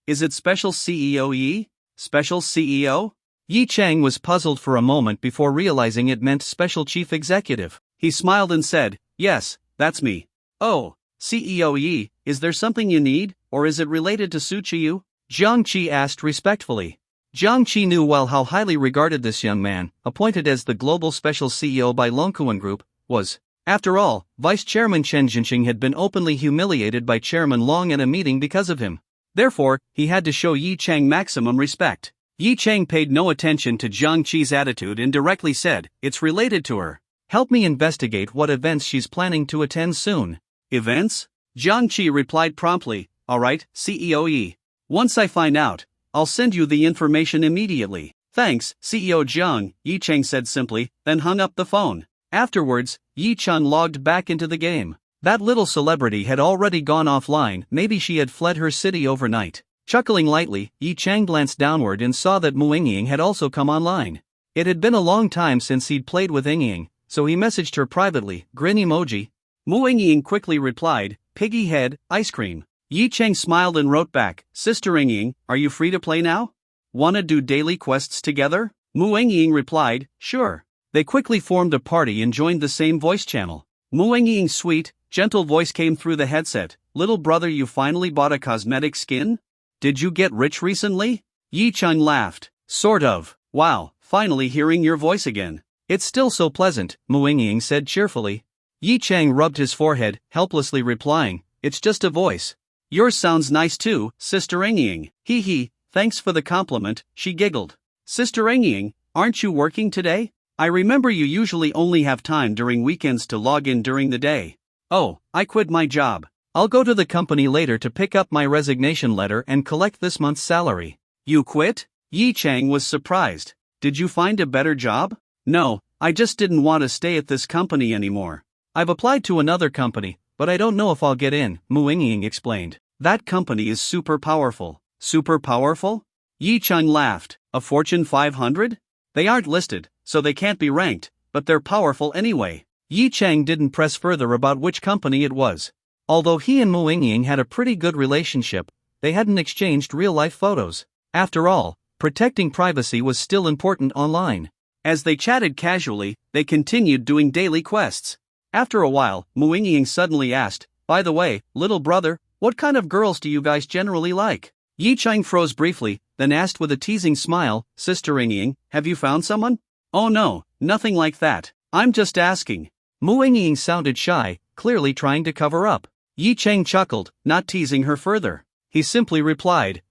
Is it Special CEO Yi? Special CEO? Yi Chang was puzzled for a moment before realizing it meant special chief executive. He smiled and said, "Yes, that's me." "Oh, CEO Yi, is there something you need, or is it related to Su Chiyu?" Jiang Qi asked respectfully. Jiang Qi knew well how highly regarded this young man, appointed as the global special CEO by Longkuan Group, was. After all, Vice Chairman Chen Jinqing had been openly humiliated by Chairman Long at a meeting because of him. Therefore, he had to show Yi Chang maximum respect. Yi Chang paid no attention to Jiang Qi's attitude and directly said, "It's related to her. Help me investigate what events she's planning to attend soon." "Events?" Jiang Qi replied promptly, "All right, CEO Yi. Once I find out, I'll send you the information immediately." "Thanks, CEO Jiang," Yi Chang said simply, then hung up the phone. Afterwards, Yi Chang logged back into the game. That little celebrity had already gone offline, maybe she had fled her city overnight. Chuckling lightly, Yi Chang glanced downward and saw that Mu Yingying had also come online. It had been a long time since he'd played with Yingying, so he messaged her privately, grin emoji. Mu Yingying quickly replied, "Piggy head, ice cream." Yi Chang smiled and wrote back, "Sister Yingying, are you free to play now? Wanna do daily quests together?" Mu Yingying replied, "Sure." They quickly formed a party and joined the same voice channel. Mu Yingying's sweet, gentle voice came through the headset. "Little brother, you finally bought a cosmetic skin? Did you get rich recently?" Yi Chang laughed. "Sort of. Wow, finally hearing your voice again. It's still so pleasant," Mu Yingying said cheerfully. Yi Chang rubbed his forehead, helplessly replying, "It's just a voice." "Yours sounds nice too, Sister Yingying." "Hee hee, thanks for the compliment," she giggled. "Sister Yingying, aren't you working today? I remember you usually only have time during weekends to log in during the day." "Oh, I quit my job. I'll go to the company later to pick up my resignation letter and collect this month's salary." "You quit?" Yi Chang was surprised. "Did you find a better job?" "No, I just didn't want to stay at this company anymore. I've applied to another company, but I don't know if I'll get in," Mu Yingying explained. "That company is super powerful." "Super powerful?" Yi Chang laughed. "A Fortune 500? They aren't listed, so they can't be ranked, but they're powerful anyway." Yi Chang didn't press further about which company it was. Although he and Mu Yingying had a pretty good relationship, they hadn't exchanged real-life photos. After all, protecting privacy was still important online. As they chatted casually, they continued doing daily quests. After a while, Mu Yingying suddenly asked, "By the way, little brother, what kind of girls do you guys generally like?" Yi Chang froze briefly, then asked with a teasing smile, "Sister Yingying, have you found someone?" "Oh no, nothing like that. I'm just asking." Mu Yingying sounded shy, clearly trying to cover up. Yi Chang chuckled, not teasing her further. He simply replied,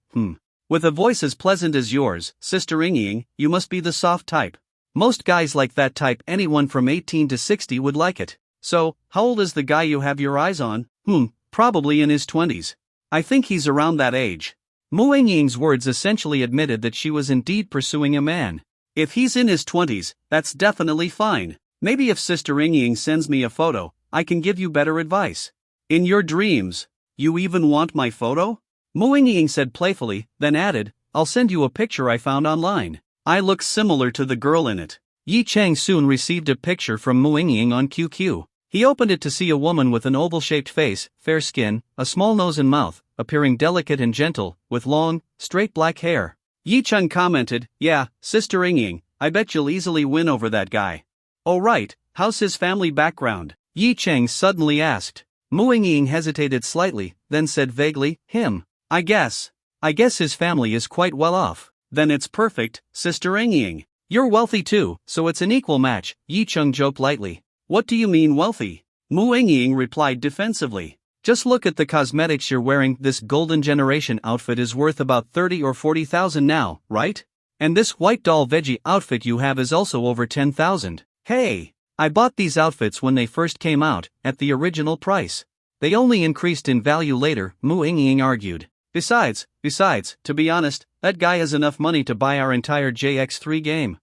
"With a voice as pleasant as yours, Sister Yingying, you must be the soft type. Most guys like that type, anyone from 18 to 60 would like it. So, how old is the guy you have your eyes on?" Probably in his 20s. I think he's around that age." Mu Yingying's words essentially admitted that she was indeed pursuing a man. "If he's in his 20s, that's definitely fine. Maybe if Sister Yingying sends me a photo, I can give you better advice." "In your dreams? You even want my photo?" Mu Yingying said playfully, then added, "I'll send you a picture I found online. I look similar to the girl in it." Yi Chang soon received a picture from Mu Yingying on QQ. He opened it to see a woman with an oval-shaped face, fair skin, a small nose and mouth, appearing delicate and gentle, with long, straight black hair. Yi Chang commented, "Yeah, Sister Yingying, I bet you'll easily win over that guy." "Oh right, how's his family background?" Yi Chang suddenly asked. Mu Yingying hesitated slightly, then said vaguely, "Him. I guess his family is quite well off." "Then it's perfect, Sister Yingying. You're wealthy too, so it's an equal match," Yi Chang joked lightly. "What do you mean wealthy?" Mu Yingying replied defensively. "Just look at the cosmetics you're wearing. This golden generation outfit is worth about 30 or 40,000 now, right? And this white doll veggie outfit you have is also over 10,000. Hey! I bought these outfits when they first came out, at the original price. They only increased in value later," Mu Yingying argued. Besides, to be honest, that guy has enough money to buy our entire JX3 game."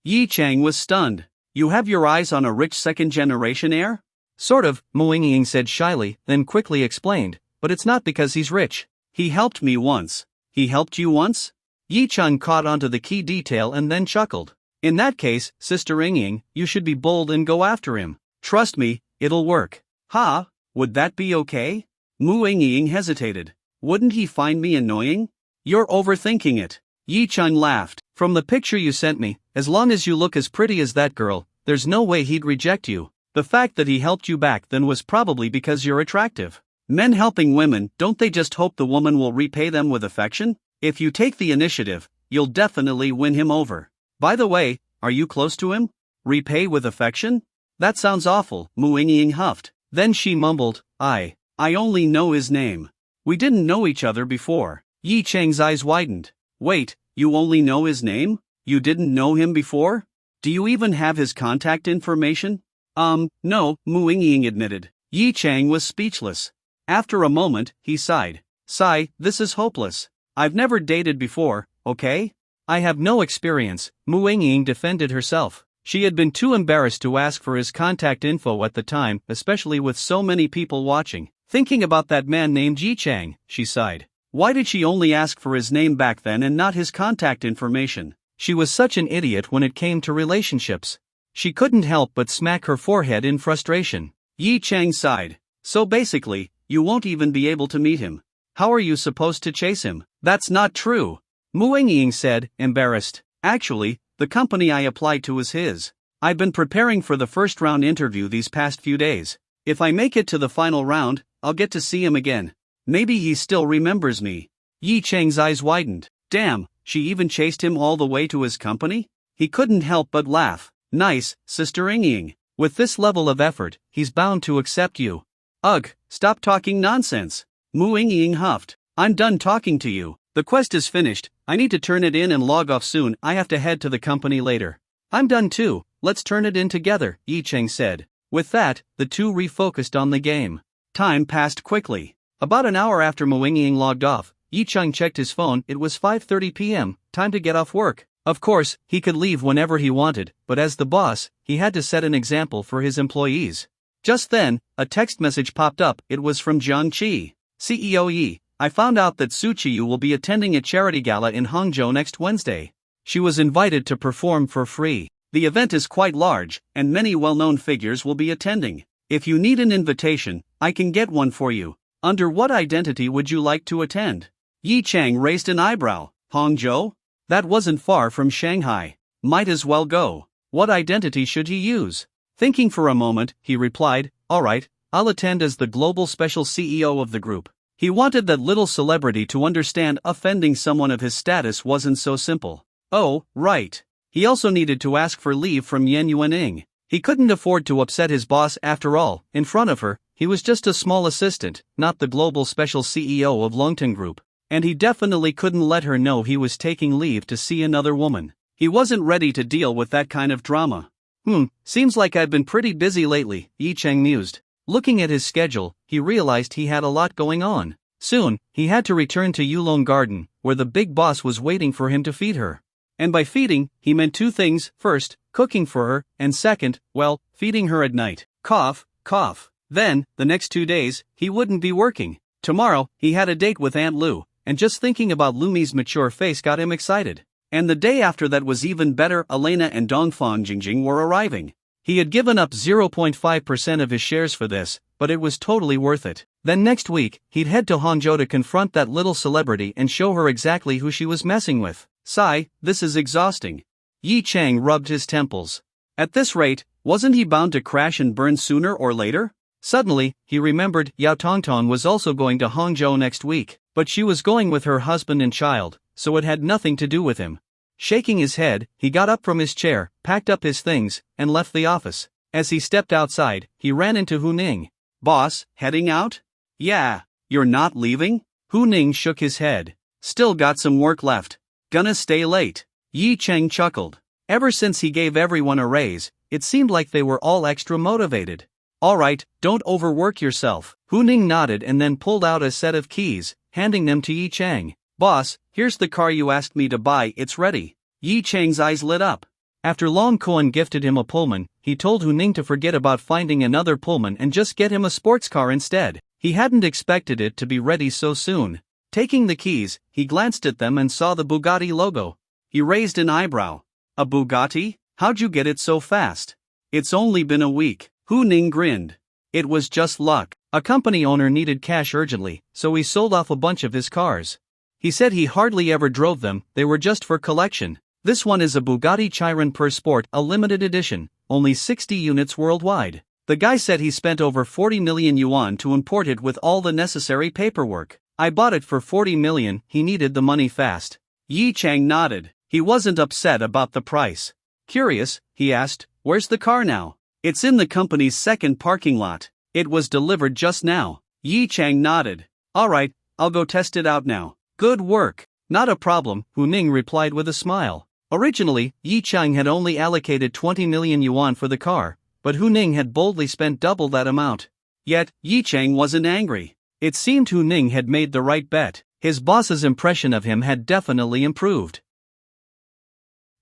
Yi Chang was stunned. "You have your eyes on a rich second-generation heir?" "Sort of," Mu Yingying said shyly, then quickly explained, "but it's not because he's rich. He helped me once." "He helped you once?" Yi Chang caught onto the key detail and then chuckled. "In that case, Sister Yingying, you should be bold and go after him. Trust me, it'll work." "Huh? Would that be okay?" Mu Yingying hesitated. "Wouldn't he find me annoying?" "You're overthinking it." Yi Cheng laughed. From the picture you sent me, as long as you look as pretty as that girl, there's no way he'd reject you. The fact that he helped you back then was probably because you're attractive. Men helping women, don't they just hope the woman will repay them with affection? If you take the initiative, you'll definitely win him over. By the way, are you close to him? Repay with affection? That sounds awful, Mu Yingying huffed. Then she mumbled, I only know his name. We didn't know each other before. Yi Cheng's eyes widened. Wait, you only know his name? You didn't know him before? Do you even have his contact information? No, Mu Yingying admitted. Yi Cheng was speechless. After a moment, he sighed. Sigh, this is hopeless. I've never dated before, okay? I have no experience, Mu Yingying defended herself. She had been too embarrassed to ask for his contact info at the time, especially with so many people watching. Thinking about that man named Yi Cheng, she sighed. Why did she only ask for his name back then and not his contact information? She was such an idiot when it came to relationships. She couldn't help but smack her forehead in frustration. Yi Cheng sighed. So basically, you won't even be able to meet him. How are you supposed to chase him? That's not true. Mu Yingying said, embarrassed. Actually, the company I applied to is his. I've been preparing for the first round interview these past few days. If I make it to the final round, I'll get to see him again. Maybe he still remembers me. Yi Cheng's eyes widened. Damn, she even chased him all the way to his company? He couldn't help but laugh. Nice, Sister Yingying. With this level of effort, he's bound to accept you. Ugh, stop talking nonsense. Mu Yingying huffed. I'm done talking to you. The quest is finished, I need to turn it in and log off soon. I have to head to the company later. I'm done too, let's turn it in together, Yi Cheng said. With that, the two refocused on the game. Time passed quickly. About an hour after Mu Yingying logged off, Yi Cheng checked his phone. It was 5:30 p.m., time to get off work. Of course, he could leave whenever he wanted, but as the boss, he had to set an example for his employees. Just then, a text message popped up. It was from Jiang Qi. CEO Yi, I found out that Su Qiyu will be attending a charity gala in Hangzhou next Wednesday. She was invited to perform for free. The event is quite large, and many well-known figures will be attending. If you need an invitation, I can get one for you. Under what identity would you like to attend? Yi Cheng raised an eyebrow. Hangzhou? That wasn't far from Shanghai. Might as well go. What identity should he use? Thinking for a moment, he replied, alright, I'll attend as the global special CEO of the group. He wanted that little celebrity to understand offending someone of his status wasn't so simple. Oh, right. He also needed to ask for leave from Yan Yuaning. He couldn't afford to upset his boss after all. In front of her, he was just a small assistant, not the global special CEO of Longton Group. And he definitely couldn't let her know he was taking leave to see another woman. He wasn't ready to deal with that kind of drama. Seems like I've been pretty busy lately, Yi Cheng mused. Looking at his schedule, he realized he had a lot going on. Soon, he had to return to Yulong Garden, where the big boss was waiting for him to feed her. And by feeding, he meant two things. First, cooking for her, and second, well, feeding her at night. Cough, cough. Then, the next 2 days, he wouldn't be working. Tomorrow, he had a date with Aunt Lu, and just thinking about Lumi's mature face got him excited. And the day after that was even better. Elena and Dongfang Jingjing were arriving. He had given up 0.5% of his shares for this, but it was totally worth it. Then next week, he'd head to Hangzhou to confront that little celebrity and show her exactly who she was messing with. Sigh, this is exhausting. Yi Cheng rubbed his temples. At this rate, wasn't he bound to crash and burn sooner or later? Suddenly, he remembered Yao Tongtong was also going to Hangzhou next week, but she was going with her husband and child, so it had nothing to do with him. Shaking his head, he got up from his chair, packed up his things, and left the office. As he stepped outside, he ran into Hu Ning. Boss, heading out? Yeah. You're not leaving? Hu Ning shook his head. Still got some work left. Gonna stay late. Yi Cheng chuckled. Ever since he gave everyone a raise, it seemed like they were all extra motivated. Alright, don't overwork yourself. Hu Ning nodded and then pulled out a set of keys, handing them to Yi Cheng. Boss, here's the car you asked me to buy, it's ready. Yi Cheng's eyes lit up. After Long Cohen gifted him a Pullman, he told Hu Ning to forget about finding another Pullman and just get him a sports car instead. He hadn't expected it to be ready so soon. Taking the keys, he glanced at them and saw the Bugatti logo. He raised an eyebrow. A Bugatti? How'd you get it so fast? It's only been a week. Hu Ning grinned. It was just luck. A company owner needed cash urgently, so he sold off a bunch of his cars. He said he hardly ever drove them, they were just for collection. This one is a Bugatti Chiron Per Sport, a limited edition, only 60 units worldwide. The guy said he spent over 40 million yuan to import it with all the necessary paperwork. I bought it for 40 million, he needed the money fast. Yi Chang nodded. He wasn't upset about the price. Curious, he asked, where's the car now? It's in the company's second parking lot. It was delivered just now. Yi Chang nodded. Alright, I'll go test it out now. Good work. Not a problem, Hu Ning replied with a smile. Originally, Yi Chang had only allocated 20 million yuan for the car, but Hu Ning had boldly spent double that amount. Yet, Yi Chang wasn't angry. It seemed Hu Ning had made the right bet. His boss's impression of him had definitely improved.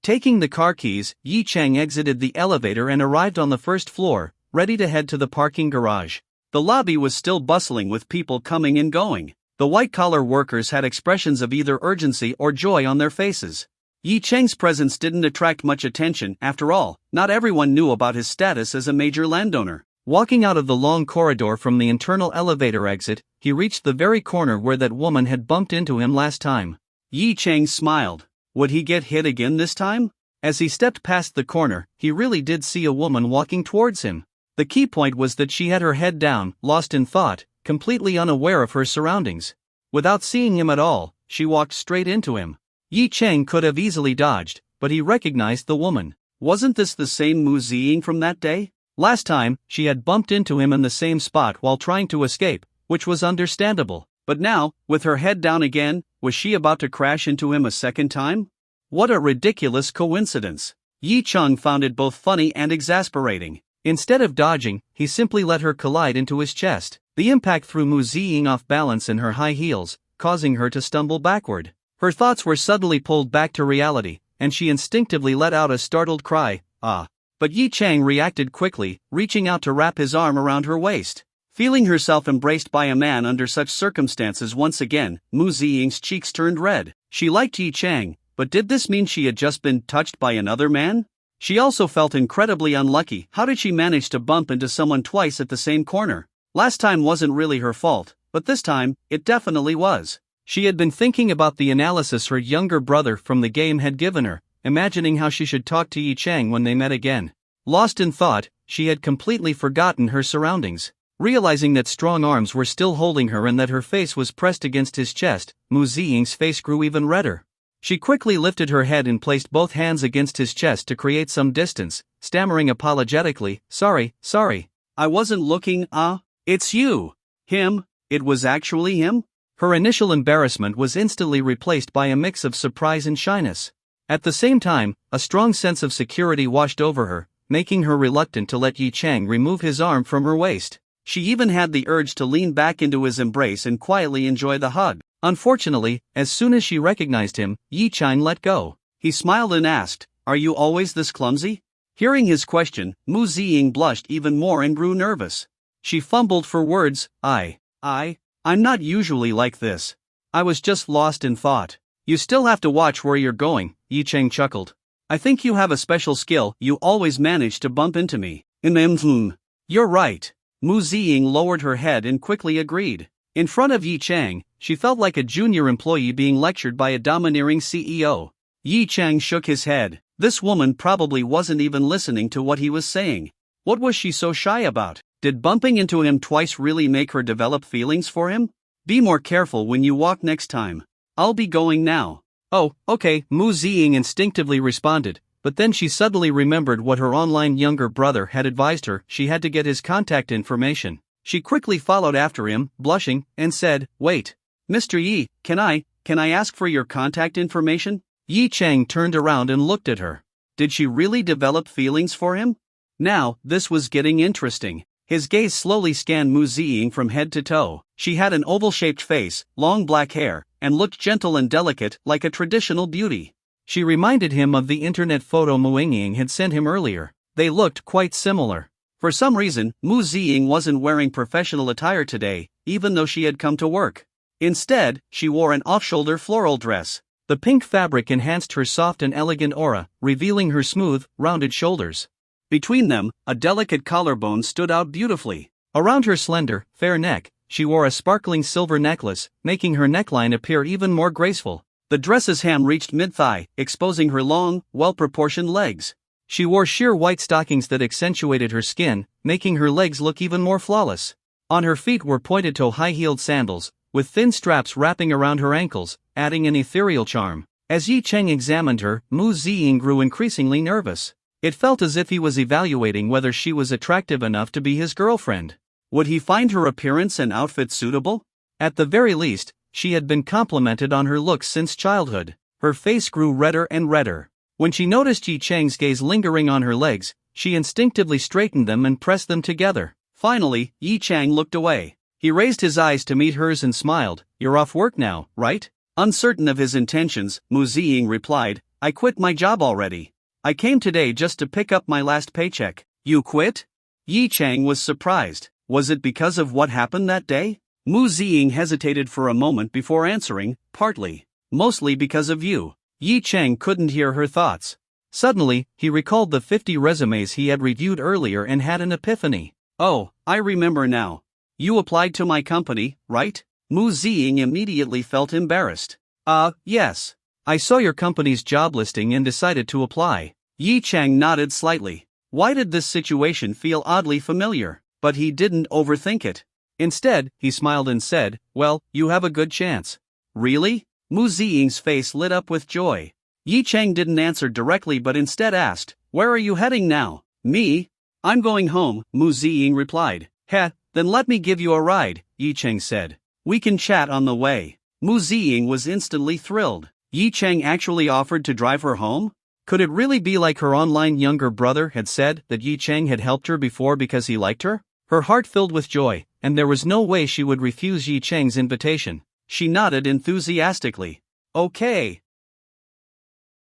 Taking the car keys, Yi Chang exited the elevator and arrived on the first floor, ready to head to the parking garage. The lobby was still bustling with people coming and going. The white-collar workers had expressions of either urgency or joy on their faces. Yi Chang's presence didn't attract much attention, after all, not everyone knew about his status as a major landowner. Walking out of the long corridor from the internal elevator exit, he reached the very corner where that woman had bumped into him last time. Yi Chang smiled. Would he get hit again this time? As he stepped past the corner, he really did see a woman walking towards him. The key point was that she had her head down, lost in thought, completely unaware of her surroundings. Without seeing him at all, she walked straight into him. Yi Chang could have easily dodged, but he recognized the woman. Wasn't this the same Mu Ziying from that day? Last time, she had bumped into him in the same spot while trying to escape, which was understandable. But now, with her head down again, was she about to crash into him a second time? What a ridiculous coincidence. Yi Chang found it both funny and exasperating. Instead of dodging, he simply let her collide into his chest. The impact threw Mu Ziying off balance in her high heels, causing her to stumble backward. Her thoughts were suddenly pulled back to reality, and she instinctively let out a startled cry, ah. But Yi Chang reacted quickly, reaching out to wrap his arm around her waist. Feeling herself embraced by a man under such circumstances once again, Mu Ziying's cheeks turned red. She liked Yi Chang, but did this mean she had just been touched by another man? She also felt incredibly unlucky. How did she manage to bump into someone twice at the same corner? Last time wasn't really her fault, but this time, it definitely was. She had been thinking about the analysis her younger brother from the game had given her, imagining how she should talk to Yi Chang when they met again. Lost in thought, she had completely forgotten her surroundings. Realizing that strong arms were still holding her and that her face was pressed against his chest, Mu Ziying's face grew even redder. She quickly lifted her head and placed both hands against his chest to create some distance, stammering apologetically, sorry. I wasn't looking, it's you. Him, it was actually him? Her initial embarrassment was instantly replaced by a mix of surprise and shyness. At the same time, a strong sense of security washed over her, making her reluctant to let Yi Chang remove his arm from her waist. She even had the urge to lean back into his embrace and quietly enjoy the hug. Unfortunately, as soon as she recognized him, Yi Chang let go. He smiled and asked, "Are you always this clumsy?" Hearing his question, Mu Ziying blushed even more and grew nervous. She fumbled for words, I'm not usually like this. I was just lost in thought. You still have to watch where you're going, Yi Chang chuckled. I think you have a special skill, you always manage to bump into me. You're right. Mu Ziying lowered her head and quickly agreed. In front of Yi Chang, she felt like a junior employee being lectured by a domineering CEO. Yi Chang shook his head. This woman probably wasn't even listening to what he was saying. What was she so shy about? Did bumping into him twice really make her develop feelings for him? Be more careful when you walk next time. I'll be going now. Oh, okay, Mu Ziying instinctively responded, but then she suddenly remembered what her online younger brother had advised her. She had to get his contact information. She quickly followed after him, blushing, and said, wait. Mr. Yi, can I ask for your contact information? Yi Chang turned around and looked at her. Did she really develop feelings for him? Now, this was getting interesting. His gaze slowly scanned Mu Ziying from head to toe. She had an oval-shaped face, long black hair, and looked gentle and delicate, like a traditional beauty. She reminded him of the internet photo Mu Ying had sent him earlier. They looked quite similar. For some reason, Mu Ziying wasn't wearing professional attire today, even though she had come to work. Instead, she wore an off-shoulder floral dress. The pink fabric enhanced her soft and elegant aura, revealing her smooth, rounded shoulders. Between them, a delicate collarbone stood out beautifully. Around her slender, fair neck, she wore a sparkling silver necklace, making her neckline appear even more graceful. The dress's hem reached mid-thigh, exposing her long, well-proportioned legs. She wore sheer white stockings that accentuated her skin, making her legs look even more flawless. On her feet were pointed-toe high-heeled sandals, with thin straps wrapping around her ankles, adding an ethereal charm. As Yi Cheng examined her, Mu Ziying grew increasingly nervous. It felt as if he was evaluating whether she was attractive enough to be his girlfriend. Would he find her appearance and outfit suitable? At the very least, she had been complimented on her looks since childhood. Her face grew redder and redder. When she noticed Yi Cheng's gaze lingering on her legs, she instinctively straightened them and pressed them together. Finally, Yi Cheng looked away. He raised his eyes to meet hers and smiled. "You're off work now, right?" Uncertain of his intentions, Mu Ziying replied, "I quit my job already. I came today just to pick up my last paycheck." "You quit?" Yi Cheng was surprised. Was it because of what happened that day? Mu Ziying hesitated for a moment before answering, "Partly. Mostly because of you." Yi Cheng couldn't hear her thoughts. Suddenly, he recalled the 50 resumes he had reviewed earlier and had an epiphany. "Oh, I remember now. You applied to my company, right?" Mu Ziying immediately felt embarrassed. Yes. I saw your company's job listing and decided to apply." Yi Cheng nodded slightly. Why did this situation feel oddly familiar? But he didn't overthink it. Instead, he smiled and said, "Well, you have a good chance." "Really?" Mu Ziying's face lit up with joy. Yi Cheng didn't answer directly but instead asked, "Where are you heading now?" "Me? I'm going home," Mu Ziying replied. "Heh, then let me give you a ride," Yi Cheng said. "We can chat on the way." Mu Ziying was instantly thrilled. Yi Cheng actually offered to drive her home? Could it really be like her online younger brother had said, that Yi Cheng had helped her before because he liked her? Her heart filled with joy, and there was no way she would refuse Yi Cheng's invitation. She nodded enthusiastically. "Okay."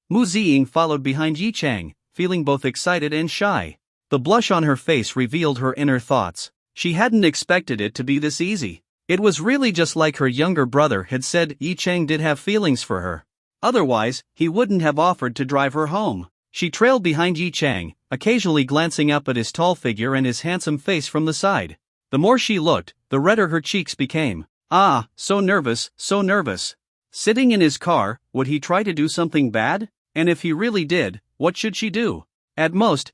Mu Ziying followed behind Yi Cheng, feeling both excited and shy. The blush on her face revealed her inner thoughts. She hadn't expected it to be this easy. It was really just like her younger brother had said Yi Cheng did have feelings for her. Otherwise, he wouldn't have offered to drive her home. She trailed behind Yi Cheng, occasionally glancing up at his tall figure and his handsome face from the side. The more she looked, the redder her cheeks became. So nervous, so nervous. Sitting in his car, would he try to do something bad? And if he really did, what should she do? At most,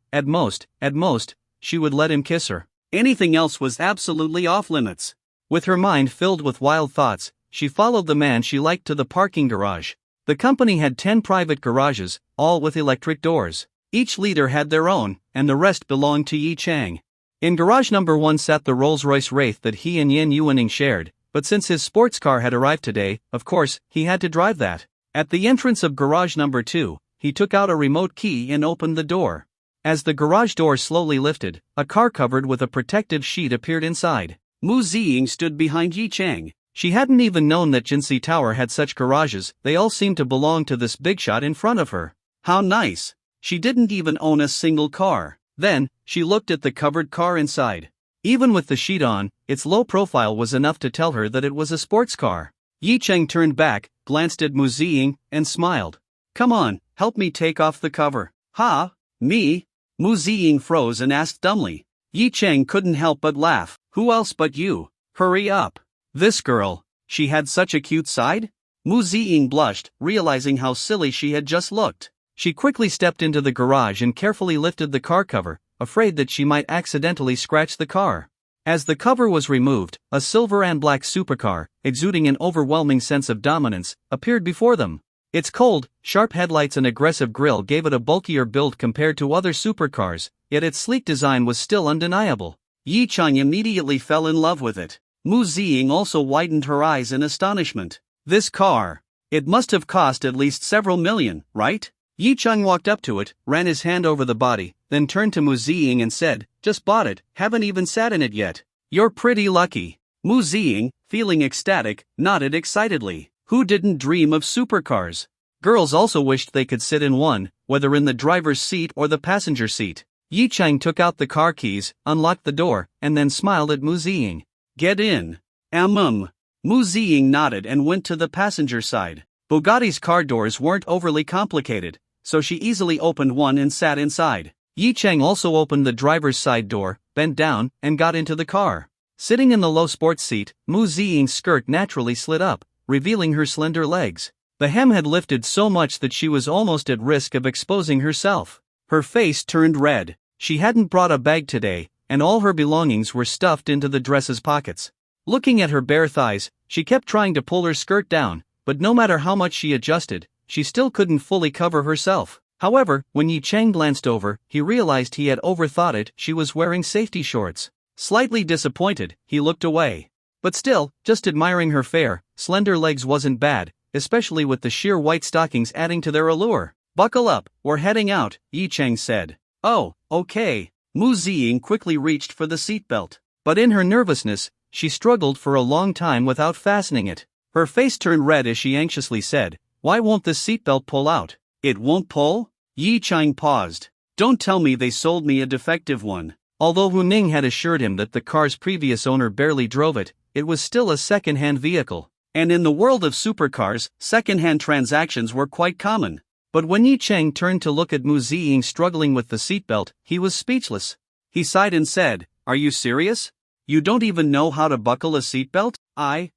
she would let him kiss her. Anything else was absolutely off limits. With her mind filled with wild thoughts, she followed the man she liked to the parking garage. The company had 10 private garages, all with electric doors. Each leader had their own, and the rest belonged to Yi Cheng. In garage number 1 sat the Rolls-Royce Wraith that he and Yin Yuaning shared, but since his sports car had arrived today, of course, he had to drive that. At the entrance of garage number 2, he took out a remote key and opened the door. As the garage door slowly lifted, a car covered with a protective sheet appeared inside. Mu Ziying stood behind Yi Cheng. She hadn't even known that Jinsei Tower had such garages. They all seemed to belong to this big shot in front of her. How nice. She didn't even own a single car. Then, she looked at the covered car inside. Even with the sheet on, its low profile was enough to tell her that it was a sports car. Yi Cheng turned back, glanced at Mu Ziying, and smiled. "Come on, help me take off the cover." "Ha? Me?" Mu Ziying froze and asked dumbly. Yi Cheng couldn't help but laugh. "Who else but you? Hurry up." This girl, she had such a cute side? Mu Ziying blushed, realizing how silly she had just looked. She quickly stepped into the garage and carefully lifted the car cover, afraid that she might accidentally scratch the car. As the cover was removed, a silver and black supercar, exuding an overwhelming sense of dominance, appeared before them. Its cold, sharp headlights and aggressive grille gave it a bulkier build compared to other supercars, yet its sleek design was still undeniable. Yi Cheng immediately fell in love with it. Mu Ziying also widened her eyes in astonishment. This car. It must have cost at least several million, right? Yi Cheng walked up to it, ran his hand over the body, then turned to Mu Ziying and said, "Just bought it, haven't even sat in it yet." "You're pretty lucky." Mu Ziying, feeling ecstatic, nodded excitedly. Who didn't dream of supercars? Girls also wished they could sit in one, whether in the driver's seat or the passenger seat. Yi Cheng took out the car keys, unlocked the door, and then smiled at Mu Ziying. "Get in." Mu Ziying nodded and went to the passenger side. Bugatti's car doors weren't overly complicated, so she easily opened one and sat inside. Yi Cheng also opened the driver's side door, bent down, and got into the car. Sitting in the low sports seat, Mu Ziying's skirt naturally slid up, revealing her slender legs. The hem had lifted so much that she was almost at risk of exposing herself. Her face turned red. She hadn't brought a bag today, and all her belongings were stuffed into the dress's pockets. Looking at her bare thighs, she kept trying to pull her skirt down, but no matter how much she adjusted, she still couldn't fully cover herself. However, when Yi Chang glanced over, he realized he had overthought it. She was wearing safety shorts. Slightly disappointed, he looked away. But still, just admiring her fair, slender legs wasn't bad, especially with the sheer white stockings adding to their allure. "Buckle up, we're heading out," Yi Chang said. "Oh, okay." Mu Ziying quickly reached for the seatbelt. But in her nervousness, she struggled for a long time without fastening it. Her face turned red as she anxiously said, "Why won't this seatbelt pull out?" "It won't pull?" Yi Chang paused. "Don't tell me they sold me a defective one." Although Hu Ning had assured him that the car's previous owner barely drove it, it was still a second-hand vehicle. And in the world of supercars, second-hand transactions were quite common. But when Yi Chang turned to look at Mu Ziying struggling with the seatbelt, he was speechless. He sighed and said, "Are you serious? You don't even know how to buckle a seatbelt?" I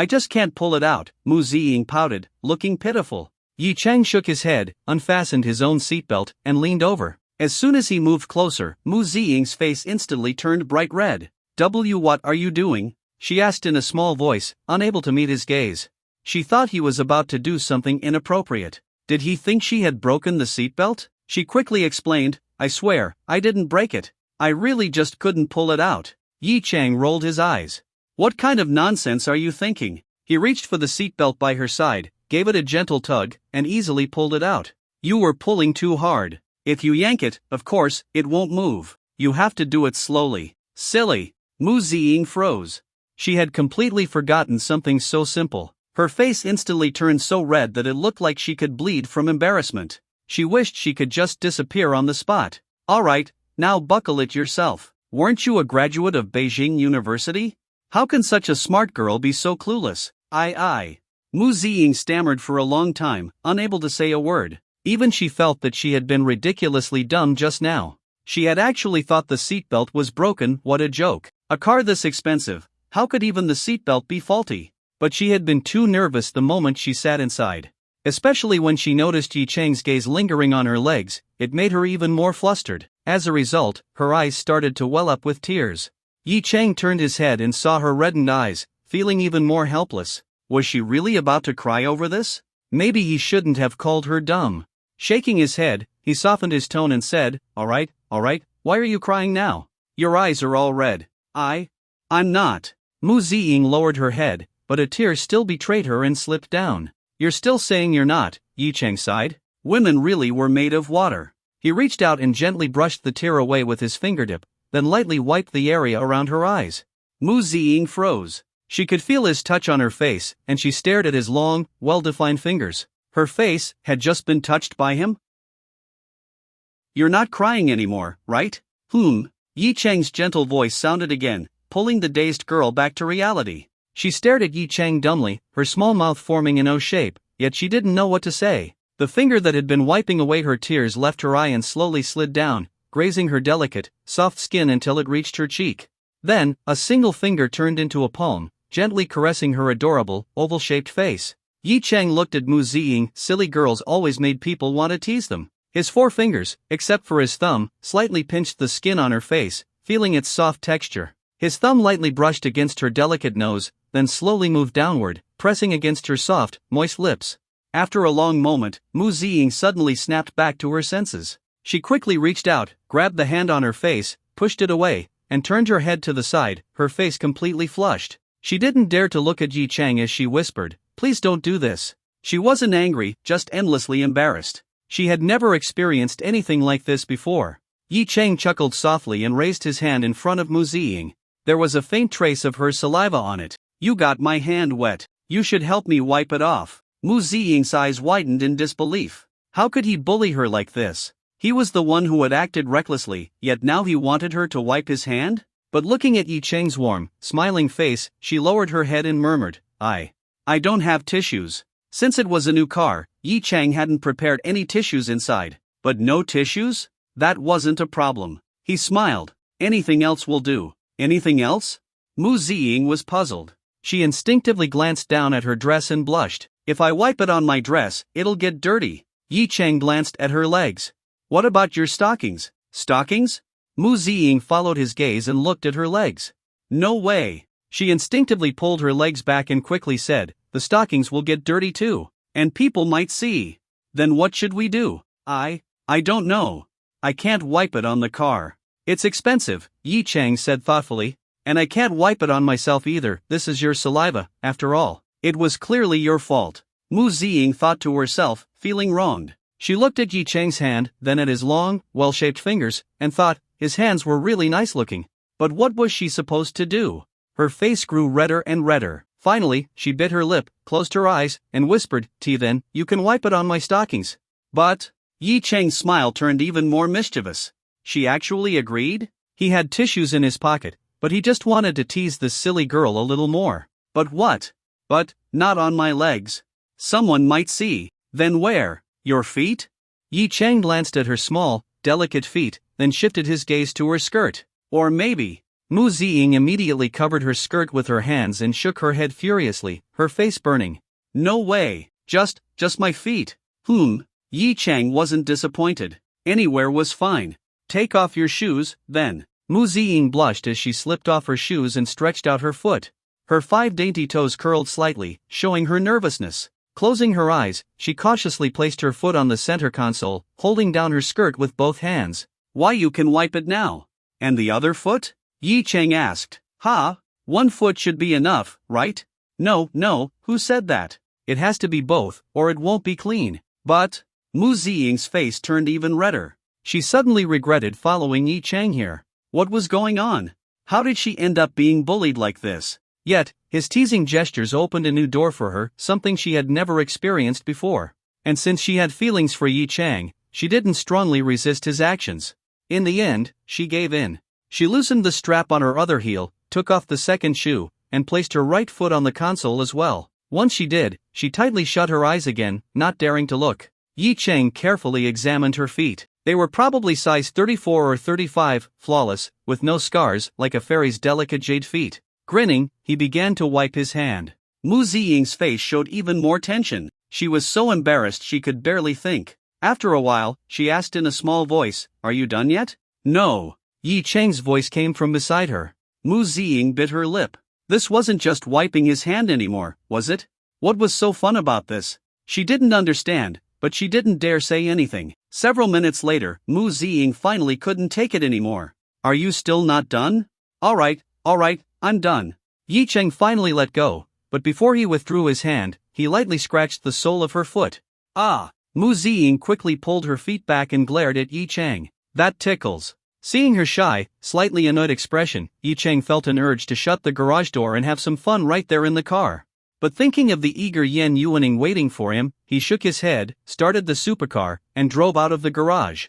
just can't pull it out," Mu Ziying pouted, looking pitiful. Yi Chang shook his head, unfastened his own seatbelt, and leaned over. As soon as he moved closer, Mu Ziying's face instantly turned bright red. What are you doing?" she asked in a small voice, unable to meet his gaze. She thought he was about to do something inappropriate. Did he think she had broken the seatbelt? She quickly explained, "I swear, I didn't break it. I really just couldn't pull it out." Yi Chang rolled his eyes. "What kind of nonsense are you thinking?" He reached for the seatbelt by her side, gave it a gentle tug, and easily pulled it out. "You were pulling too hard. If you yank it, of course, it won't move. You have to do it slowly." "Silly." Mu Ziying froze. She had completely forgotten something so simple. Her face instantly turned so red that it looked like she could bleed from embarrassment. She wished she could just disappear on the spot. "All right, now buckle it yourself. Weren't you a graduate of Beijing University? How can such a smart girl be so clueless?" Mu Ziying stammered for a long time, unable to say a word. Even she felt that she had been ridiculously dumb just now. She had actually thought the seatbelt was broken. What a joke. A car this expensive, how could even the seatbelt be faulty? But she had been too nervous the moment she sat inside. Especially when she noticed Yi Chang's gaze lingering on her legs, it made her even more flustered. As a result, her eyes started to well up with tears. Yi Chang turned his head and saw her reddened eyes, feeling even more helpless. Was she really about to cry over this? Maybe he shouldn't have called her dumb. Shaking his head, he softened his tone and said, all right, why are you crying now? Your eyes are all red." I'm not." Mu Ziying lowered her head, but a tear still betrayed her and slipped down. "You're still saying you're not," Yi Chang sighed. "Women really were made of water." He reached out and gently brushed the tear away with his fingertip, then lightly wiped the area around her eyes. Mu Ziying froze. She could feel his touch on her face, and she stared at his long, well-defined fingers. Her face had just been touched by him? "You're not crying anymore, right?" Yi Chang's gentle voice sounded again, pulling the dazed girl back to reality. She stared at Yi Chang dumbly, her small mouth forming an O shape, yet she didn't know what to say. The finger that had been wiping away her tears left her eye and slowly slid down, grazing her delicate, soft skin until it reached her cheek. Then, a single finger turned into a palm, gently caressing her adorable, oval-shaped face. Yi Chang looked at Mu Ziying. Silly girls always made people want to tease them. His 4 fingers, except for his thumb, slightly pinched the skin on her face, feeling its soft texture. His thumb lightly brushed against her delicate nose, then slowly moved downward, pressing against her soft, moist lips. After a long moment, Mu Ziying suddenly snapped back to her senses. She quickly reached out, grabbed the hand on her face, pushed it away, and turned her head to the side, her face completely flushed. She didn't dare to look at Yi Chang as she whispered, "Please don't do this." She wasn't angry, just endlessly embarrassed. She had never experienced anything like this before. Yi Chang chuckled softly and raised his hand in front of Mu Ziying. There was a faint trace of her saliva on it. "You got my hand wet. You should help me wipe it off." Mu Ziying's eyes widened in disbelief. How could he bully her like this? He was the one who had acted recklessly, yet now he wanted her to wipe his hand? But looking at Yi Chang's warm, smiling face, she lowered her head and murmured, I don't have tissues." Since it was a new car, Yi Chang hadn't prepared any tissues inside. But no tissues? That wasn't a problem. He smiled. "Anything else will do." "Anything else?" Mu Ziying was puzzled. She instinctively glanced down at her dress and blushed. If I wipe it on my dress, it'll get dirty. Yi Chang glanced at her legs. What about your stockings? Stockings? Mu Ziying followed his gaze and looked at her legs. No way. She instinctively pulled her legs back and quickly said, the stockings will get dirty too. And people might see. Then what should we do? I don't know. I can't wipe it on the car. It's expensive, Yi Chang said thoughtfully. And I can't wipe it on myself either, this is your saliva, after all. It was clearly your fault. Mu Ziying thought to herself, feeling wronged. She looked at Yi Chang's hand, then at his long, well-shaped fingers, and thought, his hands were really nice looking. But what was she supposed to do? Her face grew redder and redder. Finally, she bit her lip, closed her eyes, and whispered, then, you can wipe it on my stockings. But, Yi Chang's smile turned even more mischievous. She actually agreed? He had tissues in his pocket, but he just wanted to tease this silly girl a little more. But what? But, not on my legs. Someone might see. Then where? Your feet? Yi Chang glanced at her small, delicate feet, then shifted his gaze to her skirt. Or maybe. Mu Ziying immediately covered her skirt with her hands and shook her head furiously, her face burning. No way. Just my feet. Yi Chang wasn't disappointed. Anywhere was fine. Take off your shoes, then. Mu Ziying blushed as she slipped off her shoes and stretched out her foot. Her 5 dainty toes curled slightly, showing her nervousness. Closing her eyes, she cautiously placed her foot on the center console, holding down her skirt with both hands. Why, you can wipe it now. And the other foot? Yi Chang asked. One foot should be enough, right? No, who said that? It has to be both, or it won't be clean. But, Mu Ziying's face turned even redder. She suddenly regretted following Yi Chang here. What was going on? How did she end up being bullied like this? Yet, his teasing gestures opened a new door for her, something she had never experienced before. And since she had feelings for Yi Chang, she didn't strongly resist his actions. In the end, she gave in. She loosened the strap on her other heel, took off the second shoe, and placed her right foot on the console as well. Once she did, she tightly shut her eyes again, not daring to look. Yi Chang carefully examined her feet. They were probably size 34 or 35, flawless, with no scars, like a fairy's delicate jade feet. Grinning, he began to wipe his hand. Mu Ziying's face showed even more tension. She was so embarrassed she could barely think. After a while, she asked in a small voice, Are you done yet? No. Yi Chang's voice came from beside her. Mu Ziying bit her lip. This wasn't just wiping his hand anymore, was it? What was so fun about this? She didn't understand, but she didn't dare say anything. Several minutes later, Mu Ziying finally couldn't take it anymore. Are you still not done? Alright, I'm done. Yi Chang finally let go, but before he withdrew his hand, he lightly scratched the sole of her foot. Mu Ziying quickly pulled her feet back and glared at Yi Chang. That tickles. Seeing her shy, slightly annoyed expression, Yi Chang felt an urge to shut the garage door and have some fun right there in the car. But thinking of the eager Yan Yuaning waiting for him, he shook his head, started the supercar, and drove out of the garage.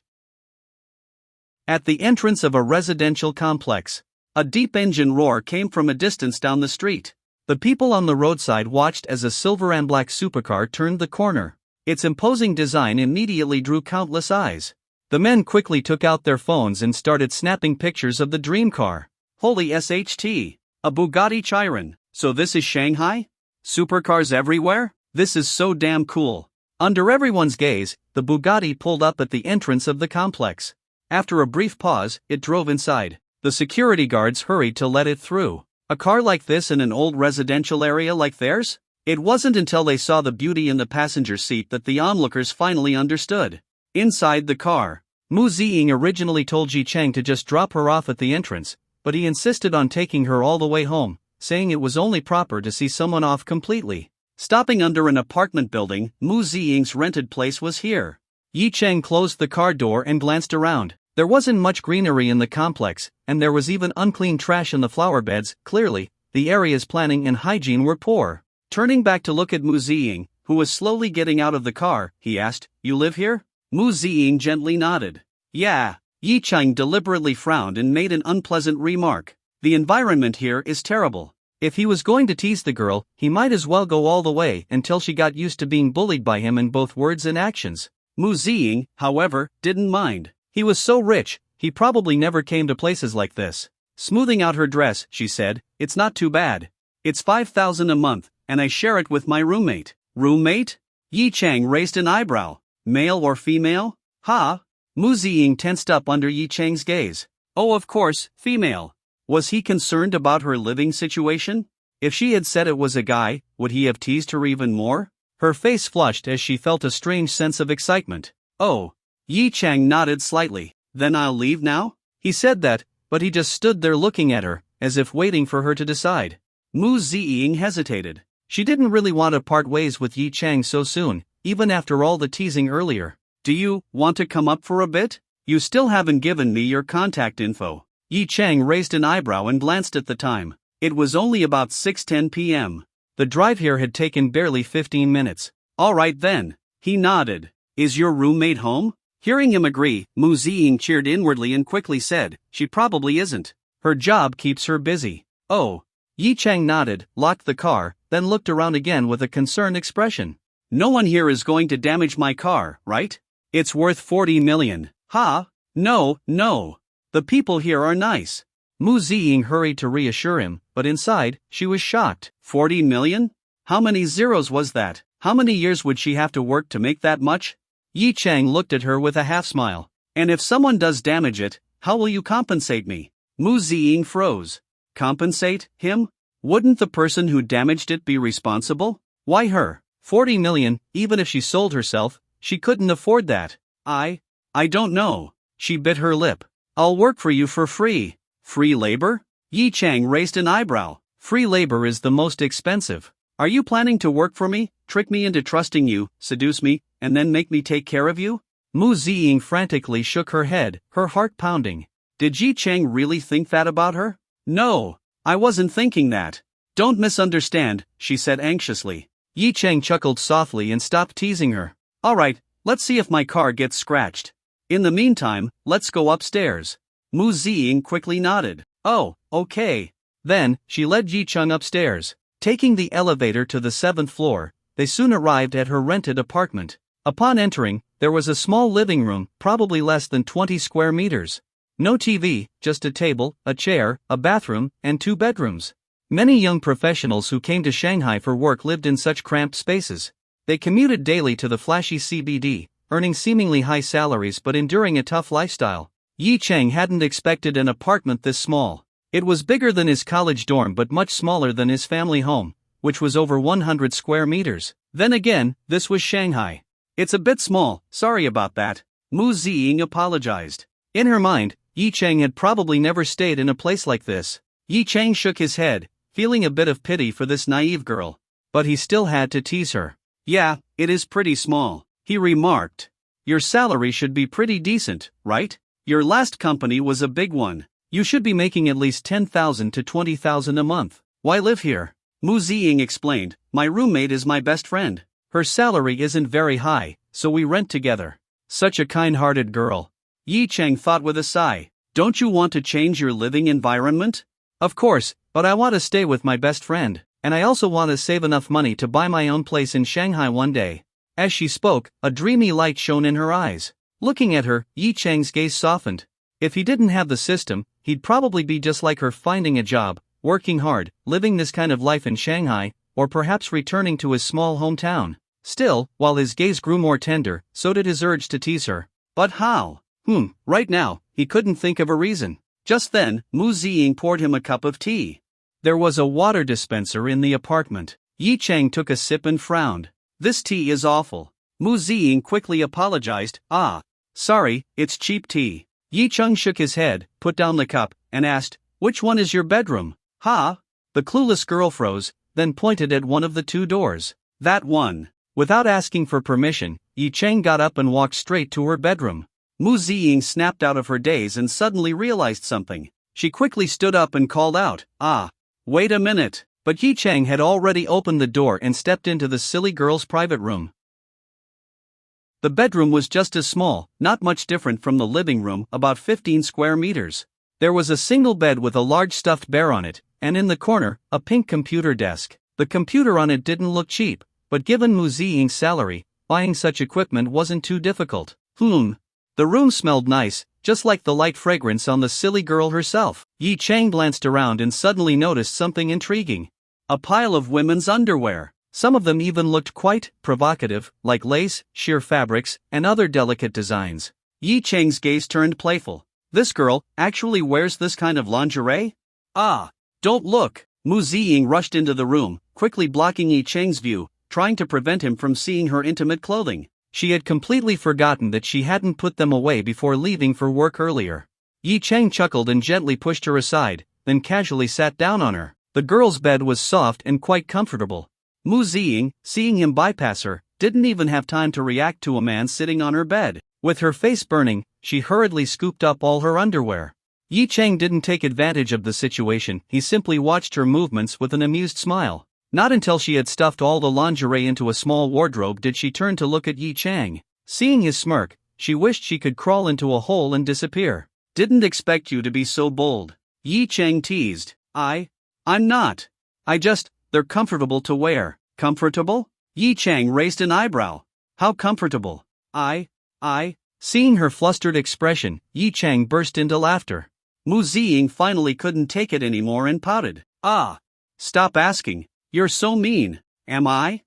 At the entrance of a residential complex, a deep engine roar came from a distance down the street. The people on the roadside watched as a silver and black supercar turned the corner. Its imposing design immediately drew countless eyes. The men quickly took out their phones and started snapping pictures of the dream car. Holy SHT! A Bugatti Chiron. So this is Shanghai? Supercars everywhere? This is so damn cool. Under everyone's gaze, the Bugatti pulled up at the entrance of the complex. After a brief pause, it drove inside. The security guards hurried to let it through. A car like this in an old residential area like theirs? It wasn't until they saw the beauty in the passenger seat that the onlookers finally understood. Inside the car, Mu Ziying originally told Yi Chang to just drop her off at the entrance, but he insisted on taking her all the way home, saying it was only proper to see someone off completely. Stopping under an apartment building, Mu Ziying's rented place was here. Yi Chang closed the car door and glanced around. There wasn't much greenery in the complex, and there was even unclean trash in the flower beds. Clearly, the area's planning and hygiene were poor. Turning back to look at Mu Ziying, who was slowly getting out of the car, he asked, You live here? Mu Ziying gently nodded. Yeah. Yi Chang deliberately frowned and made an unpleasant remark. The environment here is terrible. If he was going to tease the girl, he might as well go all the way until she got used to being bullied by him in both words and actions. Mu Ziying, however, didn't mind. He was so rich, he probably never came to places like this. Smoothing out her dress, she said, "It's not too bad. It's 5,000 a month, and I share it with my roommate." Roommate? Yi Chang raised an eyebrow. Male or female? Ha? Mu Ziying tensed up under Yi Chang's gaze. Oh, of course, female. Was he concerned about her living situation? If she had said it was a guy, would he have teased her even more? Her face flushed as she felt a strange sense of excitement. Oh. Yi Chang nodded slightly. Then I'll leave now? He said that, but he just stood there looking at her, as if waiting for her to decide. Mu Ziying hesitated. She didn't really want to part ways with Yi Chang so soon, even after all the teasing earlier. Do you want to come up for a bit? You still haven't given me your contact info. Yi Chang raised an eyebrow and glanced at the time. It was only about 6:10 p.m. The drive here had taken barely 15 minutes. All right then. He nodded. Is your roommate home? Hearing him agree, Mu Ziying cheered inwardly and quickly said, she probably isn't. Her job keeps her busy. Oh. Yi Chang nodded, locked the car, then looked around again with a concerned expression. No one here is going to damage my car, right? It's worth 40 million. Ha? No. The people here are nice. Mu Ziying hurried to reassure him, but inside, she was shocked. 40 million? How many zeros was that? How many years would she have to work to make that much? Yi Chang looked at her with a half-smile. And if someone does damage it, how will you compensate me? Mu Ziying froze. Compensate him? Wouldn't the person who damaged it be responsible? Why her? 40 million, even if she sold herself, she couldn't afford that. I don't know. She bit her lip. I'll work for you for free. Free labor? Yi Chang raised an eyebrow. Free labor is the most expensive. Are you planning to work for me, trick me into trusting you, seduce me, and then make me take care of you? Mu Ziying frantically shook her head, her heart pounding. Did Yi Chang really think that about her? No, I wasn't thinking that. Don't misunderstand, she said anxiously. Yi Chang chuckled softly and stopped teasing her. All right, let's see if my car gets scratched. In the meantime, let's go upstairs. Mu Ziying quickly nodded. Oh, okay. Then, she led Yi Chang upstairs. Taking the elevator to the 7th floor, they soon arrived at her rented apartment. Upon entering, there was a small living room, probably less than 20 square meters. No TV, just a table, a chair, a bathroom, and 2 bedrooms. Many young professionals who came to Shanghai for work lived in such cramped spaces. They commuted daily to the flashy CBD, earning seemingly high salaries but enduring a tough lifestyle. Yi Chang hadn't expected an apartment this small. It was bigger than his college dorm but much smaller than his family home, which was over 100 square meters. Then again, this was Shanghai. It's a bit small, sorry about that. Mu Ziying apologized. In her mind, Yi Chang had probably never stayed in a place like this. Yi Chang shook his head, feeling a bit of pity for this naive girl. But he still had to tease her. Yeah, it is pretty small, he remarked. Your salary should be pretty decent, right? Your last company was a big one. You should be making at least 10,000 to 20,000 a month. Why live here? Mu Ziying explained, my roommate is my best friend. Her salary isn't very high, so we rent together. Such a kind-hearted girl. Yi Chang thought with a sigh. Don't you want to change your living environment? Of course, but I want to stay with my best friend, and I also want to save enough money to buy my own place in Shanghai one day. As she spoke, a dreamy light shone in her eyes. Looking at her, Yi Chang's gaze softened. If he didn't have the system, he'd probably be just like her, finding a job, working hard, living this kind of life in Shanghai, or perhaps returning to his small hometown. Still, while his gaze grew more tender, so did his urge to tease her. But how? Right now, he couldn't think of a reason. Just then, Mu Ziying poured him a cup of tea. There was a water dispenser in the apartment. Yi Chang took a sip and frowned. This tea is awful. Mu Ziying quickly apologized. Sorry, it's cheap tea. Yi Chang shook his head, put down the cup, and asked, which one is your bedroom? Ha? The clueless girl froze, then pointed at one of the 2 doors. That one. Without asking for permission, Yi Chang got up and walked straight to her bedroom. Mu Ziying snapped out of her daze and suddenly realized something. She quickly stood up and called out, wait a minute. But Yi Chang had already opened the door and stepped into the silly girl's private room. The bedroom was just as small, not much different from the living room, about 15 square meters. There was a single bed with a large stuffed bear on it, and in the corner, a pink computer desk. The computer on it didn't look cheap, but given Mu Ziying's salary, buying such equipment wasn't too difficult. The room smelled nice, just like the light fragrance on the silly girl herself. Yi Chang glanced around and suddenly noticed something intriguing. A pile of women's underwear. Some of them even looked quite provocative, like lace, sheer fabrics, and other delicate designs. Yi Chang's gaze turned playful. This girl actually wears this kind of lingerie? Ah, don't look! Mu Ziying rushed into the room, quickly blocking Yi Chang's view, trying to prevent him from seeing her intimate clothing. She had completely forgotten that she hadn't put them away before leaving for work earlier. Yi Chang chuckled and gently pushed her aside, then casually sat down on her. The girl's bed was soft and quite comfortable. Mu Ziying, seeing him bypass her, didn't even have time to react to a man sitting on her bed. With her face burning, she hurriedly scooped up all her underwear. Yi Chang didn't take advantage of the situation, he simply watched her movements with an amused smile. Not until she had stuffed all the lingerie into a small wardrobe did she turn to look at Yi Chang. Seeing his smirk, she wished she could crawl into a hole and disappear. Didn't expect you to be so bold. Yi Chang teased. I'm not. They're comfortable to wear. Comfortable? Yi Chang raised an eyebrow. How comfortable? Seeing her flustered expression, Yi Chang burst into laughter. Mu Ziying finally couldn't take it anymore and pouted. Stop asking. You're so mean. Am I?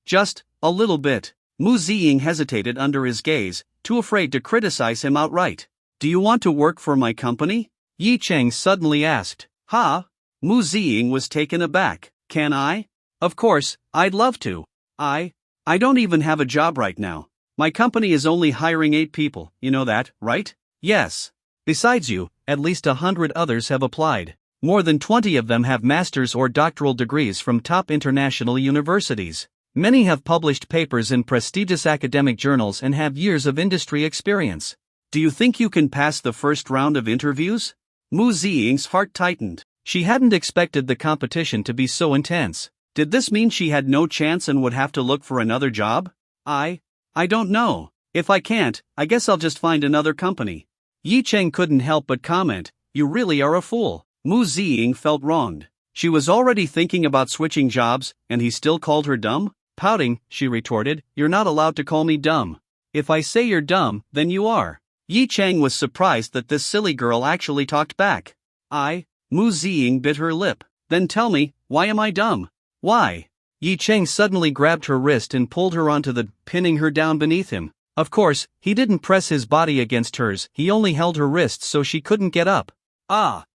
Just a little bit. Mu Ziying hesitated under his gaze, too afraid to criticize him outright. Do you want to work for my company? Yi Chang suddenly asked. Mu Ziying was taken aback. Can I? Of course, I'd love to. I don't even have a job right now. My company is only hiring 8 people, you know that, right? Yes. Besides you, at least 100 others have applied. More than 20 of them have master's or doctoral degrees from top international universities. Many have published papers in prestigious academic journals and have years of industry experience. Do you think you can pass the first round of interviews? Mu Ziying's heart tightened. She hadn't expected the competition to be so intense. Did this mean she had no chance and would have to look for another job? I don't know. If I can't, I guess I'll just find another company. Yi Chang couldn't help but comment, you really are a fool. Mu Ziying felt wronged. She was already thinking about switching jobs, and he still called her dumb? Pouting, she retorted, you're not allowed to call me dumb. If I say you're dumb, then you are. Yi Chang was surprised that this silly girl actually talked back. Mu Ziying bit her lip. Then tell me, why am I dumb? Why? Yi Chang suddenly grabbed her wrist and pulled her onto the, pinning her down beneath him. Of course, he didn't press his body against hers, he only held her wrists so she couldn't get up.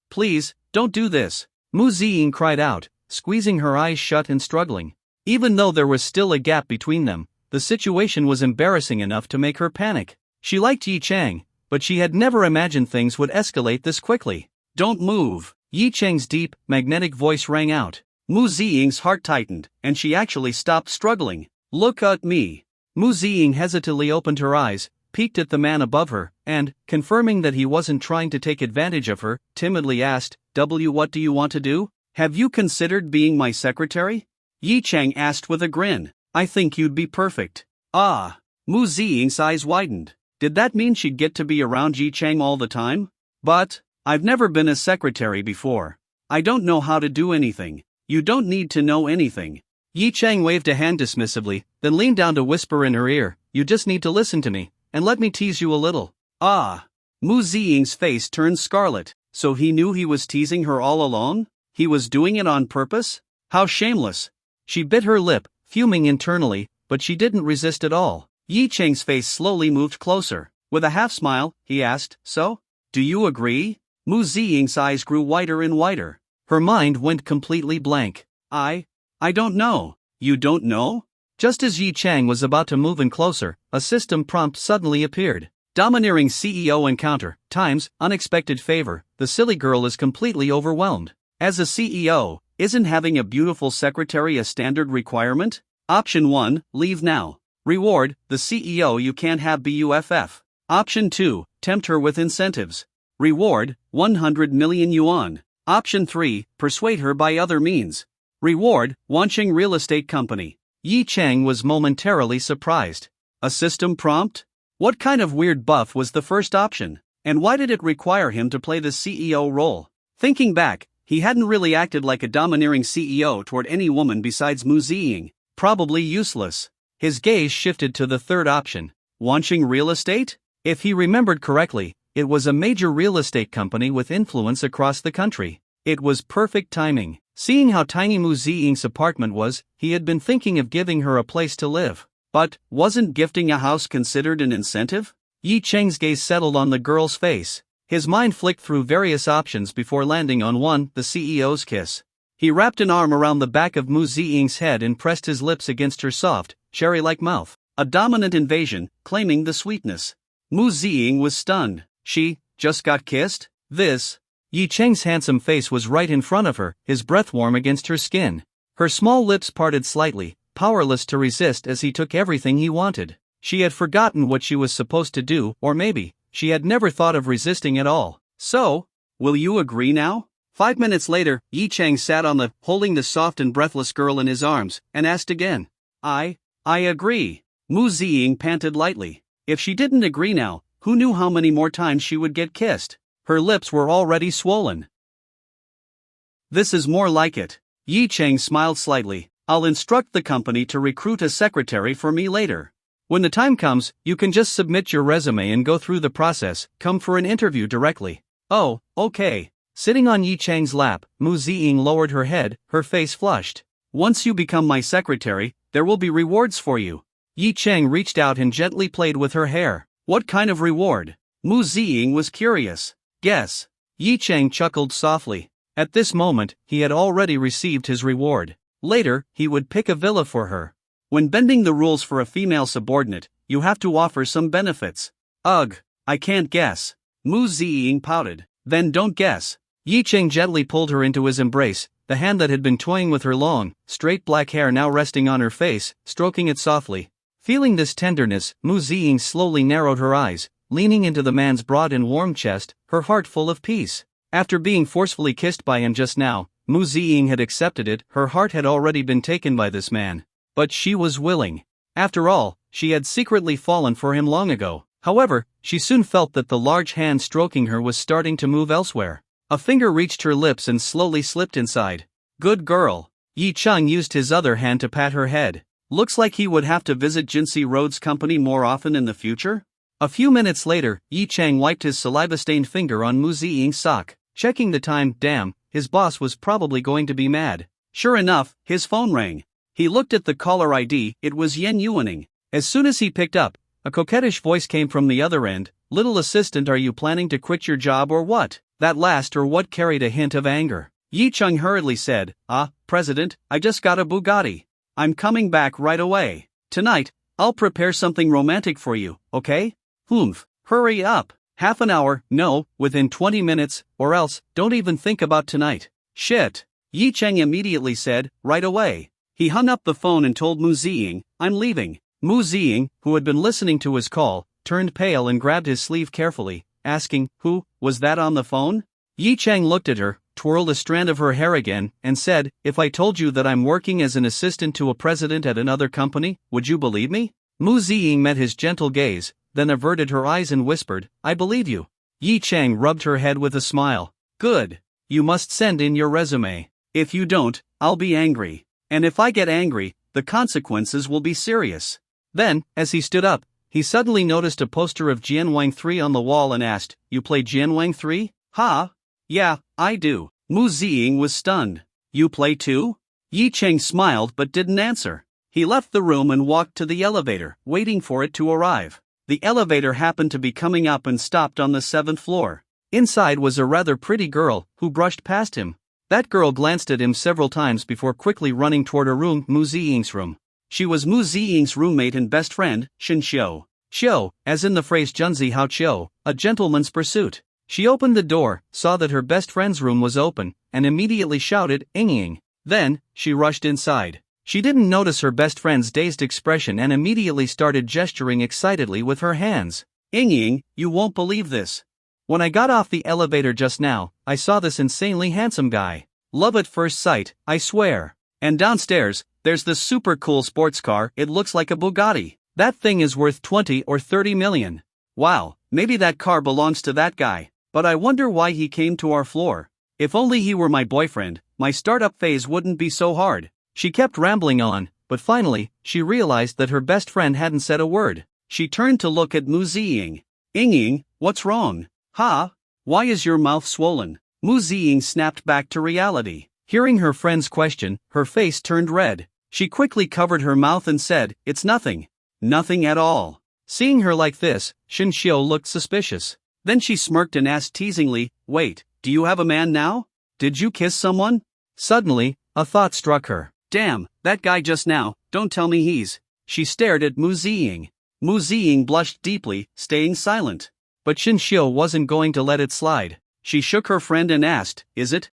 Please, don't do this. Mu Ziying cried out, squeezing her eyes shut and struggling. Even though there was still a gap between them, the situation was embarrassing enough to make her panic. She liked Yi Chang, but she had never imagined things would escalate this quickly. Don't move. Yi Chang's deep, magnetic voice rang out. Mu Ziying's heart tightened, and she actually stopped struggling. Look at me. Mu Ziying hesitantly opened her eyes, peeked at the man above her, and, confirming that he wasn't trying to take advantage of her, timidly asked, what do you want to do? Have you considered being my secretary? Yi Chang asked with a grin. I think you'd be perfect. Mu Ziying's eyes widened. Did that mean she'd get to be around Yi Chang all the time? But, I've never been a secretary before. I don't know how to do anything. You don't need to know anything. Yi Chang waved a hand dismissively, then leaned down to whisper in her ear, you just need to listen to me, and let me tease you a little. Mu Ziying's face turned scarlet. So he knew he was teasing her all along? He was doing it on purpose? How shameless. She bit her lip, fuming internally, but she didn't resist at all. Yi Chang's face slowly moved closer. With a half smile, he asked, so? Do you agree? Mu Ziying's eyes grew wider and wider. Her mind went completely blank. I don't know. You don't know? Just as Yi Chang was about to move in closer, a system prompt suddenly appeared. Domineering CEO encounter, times, unexpected favor, the silly girl is completely overwhelmed. As a CEO, isn't having a beautiful secretary a standard requirement? Option 1, leave now. Reward, the CEO you can't have BUFF. Option 2, tempt her with incentives. Reward, 100 million yuan. Option 3, persuade her by other means. Reward, launching real estate company. Yi Chang was momentarily surprised. A system prompt? What kind of weird buff was the first option? And why did it require him to play the CEO role? Thinking back, he hadn't really acted like a domineering CEO toward any woman besides Mu Ziying. Probably useless. His gaze shifted to the third option. Launching real estate? If he remembered correctly, it was a major real estate company with influence across the country. It was perfect timing. Seeing how tiny Mu Ziying's apartment was, he had been thinking of giving her a place to live. But, wasn't gifting a house considered an incentive? Yi Cheng's gaze settled on the girl's face. His mind flicked through various options before landing on one, the CEO's kiss. He wrapped an arm around the back of Mu Ziying's head and pressed his lips against her soft, cherry-like mouth. A dominant invasion, claiming the sweetness. Mu Ziying was stunned. She just got kissed? This? Yi Cheng's handsome face was right in front of her, his breath warm against her skin. Her small lips parted slightly, powerless to resist as he took everything he wanted. She had forgotten what she was supposed to do, or maybe, she had never thought of resisting at all. So, will you agree now? 5 minutes later, Yi Cheng sat holding the soft and breathless girl in his arms, and asked again. I agree. Mu Ziying panted lightly. If she didn't agree now, who knew how many more times she would get kissed? Her lips were already swollen. This is more like it. Yi Cheng smiled slightly. I'll instruct the company to recruit a secretary for me later. When the time comes, you can just submit your resume and go through the process, come for an interview directly. Oh, okay. Sitting on Yi Cheng's lap, Mu Ziying lowered her head, her face flushed. Once you become my secretary, there will be rewards for you. Yi Cheng reached out and gently played with her hair. What kind of reward? Mu Ziying was curious. Guess. Yi Cheng chuckled softly. At this moment, he had already received his reward. Later, he would pick a villa for her. When bending the rules for a female subordinate, you have to offer some benefits. Ugh, I can't guess. Mu Ziying pouted. Then don't guess. Yi Cheng gently pulled her into his embrace, the hand that had been toying with her long, straight black hair now resting on her face, stroking it softly. Feeling this tenderness, Mu Ziying slowly narrowed her eyes, leaning into the man's broad and warm chest, her heart full of peace. After being forcefully kissed by him just now, Mu Ziying had accepted it. Her heart had already been taken by this man. But she was willing. After all, she had secretly fallen for him long ago. However, she soon felt that the large hand stroking her was starting to move elsewhere. A finger reached her lips and slowly slipped inside. Good girl. Yi Cheng used his other hand to pat her head. Looks like he would have to visit Jinsei Road's company more often in the future. A few minutes later, Yi Cheng wiped his saliva-stained finger on Mu Ziying's sock, checking the time. Damn, his boss was probably going to be mad. Sure enough, his phone rang. He looked at the caller ID. It was Yen Yuaning. As soon as he picked up, a coquettish voice came from the other end. Little assistant, are you planning to quit your job or what? That last or what carried a hint of anger. Yi Cheng hurriedly said, President, I just got a Bugatti. I'm coming back right away. Tonight, I'll prepare something romantic for you, okay? Hurry up. Half an hour, no, within 20 minutes, or else, don't even think about tonight. Shit. Yi Cheng immediately said, right away. He hung up the phone and told Mu Ziying, I'm leaving. Mu Ziying, who had been listening to his call, turned pale and grabbed his sleeve carefully, asking, who was that on the phone? Yi Cheng looked at her, twirled a strand of her hair again, and said, if I told you that I'm working as an assistant to a president at another company, would you believe me? Mu Ziying met his gentle gaze, then averted her eyes and whispered, I believe you. Yi Cheng rubbed her head with a smile. Good. You must send in your resume. If you don't, I'll be angry. And if I get angry, the consequences will be serious. Then, as he stood up, he suddenly noticed a poster of Jianwang 3 on the wall and asked, you play Jianwang 3? Huh? Yeah, I do. Mu Ziying was stunned. You play too? Yi Cheng smiled but didn't answer. He left the room and walked to the elevator, waiting for it to arrive. The elevator happened to be coming up and stopped on the 7th floor. Inside was a rather pretty girl, who brushed past him. That girl glanced at him several times before quickly running toward her room, Mu Ziying's room. She was Mu Ziying's roommate and best friend, Shin Xiu. Xiu, as in the phrase Junzi Hao Qiu, a gentleman's pursuit. She opened the door, saw that her best friend's room was open, and immediately shouted, Ying. Then, she rushed inside. She didn't notice her best friend's dazed expression and immediately started gesturing excitedly with her hands. Ying, you won't believe this. When I got off the elevator just now, I saw this insanely handsome guy. Love at first sight, I swear. And downstairs, there's this super cool sports car. It looks like a Bugatti. That thing is worth 20 or 30 million. Wow, maybe that car belongs to that guy. But I wonder why he came to our floor. If only he were my boyfriend, my startup phase wouldn't be so hard. She kept rambling on, but finally, she realized that her best friend hadn't said a word. She turned to look at Mu Ziying. Ying, what's wrong? Ha? Why is your mouth swollen? Mu Ziying snapped back to reality. Hearing her friend's question, her face turned red. She quickly covered her mouth and said, "It's nothing. Nothing at all." Seeing her like this, Shin Xiu looked suspicious. Then she smirked and asked teasingly, "Wait, do you have a man now? Did you kiss someone?" Suddenly, a thought struck her. "Damn, that guy just now, don't tell me he's..." She stared at Mu Ziying. Mu Ziying blushed deeply, staying silent. But Shin Xiu wasn't going to let it slide. She shook her friend and asked, Is it?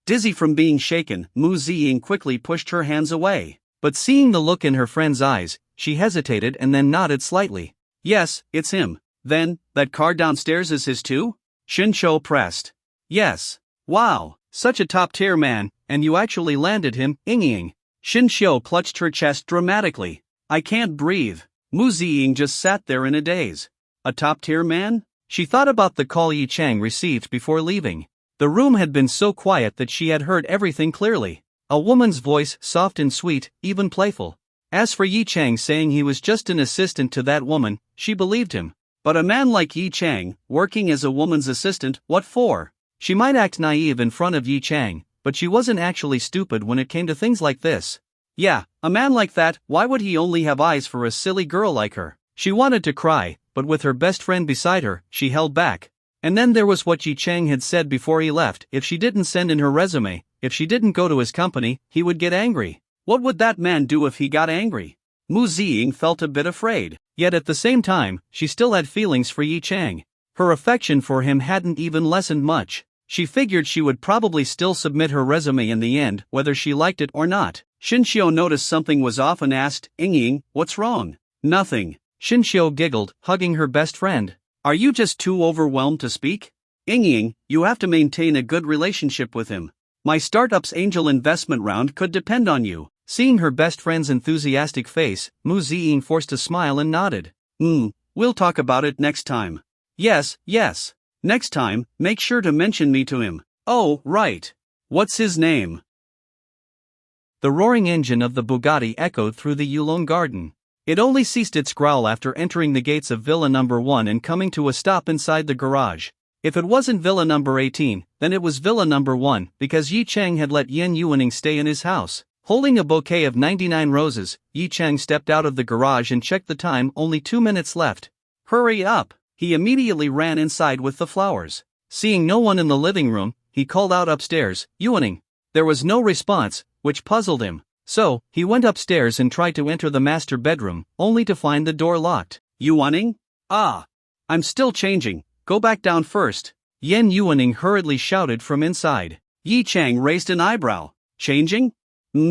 Dizzy from being shaken, Mu Ziying quickly pushed her hands away. But seeing the look in her friend's eyes, she hesitated and then nodded slightly. "Yes, it's him." "Then, that car downstairs is his too?" Shin Xiu pressed. "Yes." "Wow, such a top-tier man, and you actually landed him, Ying." Shin Xiu clutched her chest dramatically. "I can't breathe." Mu Ziying just sat there in a daze. A top-tier man? She thought about the call Yi Chang received before leaving. The room had been so quiet that she had heard everything clearly. A woman's voice, soft and sweet, even playful. As for Yi Chang saying he was just an assistant to that woman, she believed him. But a man like Yi Chang, working as a woman's assistant, what for? She might act naive in front of Yi Chang, but she wasn't actually stupid when it came to things like this. Yeah, a man like that, why would he only have eyes for a silly girl like her? She wanted to cry, but with her best friend beside her, she held back. And then there was what Yi Chang had said before he left: if she didn't send in her resume, if she didn't go to his company, he would get angry. What would that man do if he got angry? Mu Ziying felt a bit afraid, yet at the same time, she still had feelings for Yi Chang. Her affection for him hadn't even lessened much. She figured she would probably still submit her resume in the end, whether she liked it or not. Shin Xiu noticed something was off and asked, "Ying, what's wrong?" "Nothing." Shin Xiu giggled, hugging her best friend. "Are you just too overwhelmed to speak? Ying, you have to maintain a good relationship with him. My startup's angel investment round could depend on you." Seeing her best friend's enthusiastic face, Mu Ziying forced a smile and nodded. We'll talk about it next time." Yes. Next time, make sure to mention me to him." "Oh, right. What's his name?" The roaring engine of the Bugatti echoed through the Yulong garden. It only ceased its growl after entering the gates of Villa Number 1 and coming to a stop inside the garage. If it wasn't Villa Number 18, then it was Villa Number 1, because Yi Chang had let Yen Yuaning stay in his house. Holding a bouquet of 99 roses, Yi Chang stepped out of the garage and checked the time, only 2 minutes left. "Hurry up!" He immediately ran inside with the flowers. Seeing no one in the living room, he called out upstairs, "Yuaning." There was no response, which puzzled him. So, he went upstairs and tried to enter the master bedroom, only to find the door locked. "Yuaning? Ah! I'm still changing, go back down first." Yen Yuaning hurriedly shouted from inside. Yi Chang raised an eyebrow. "Changing?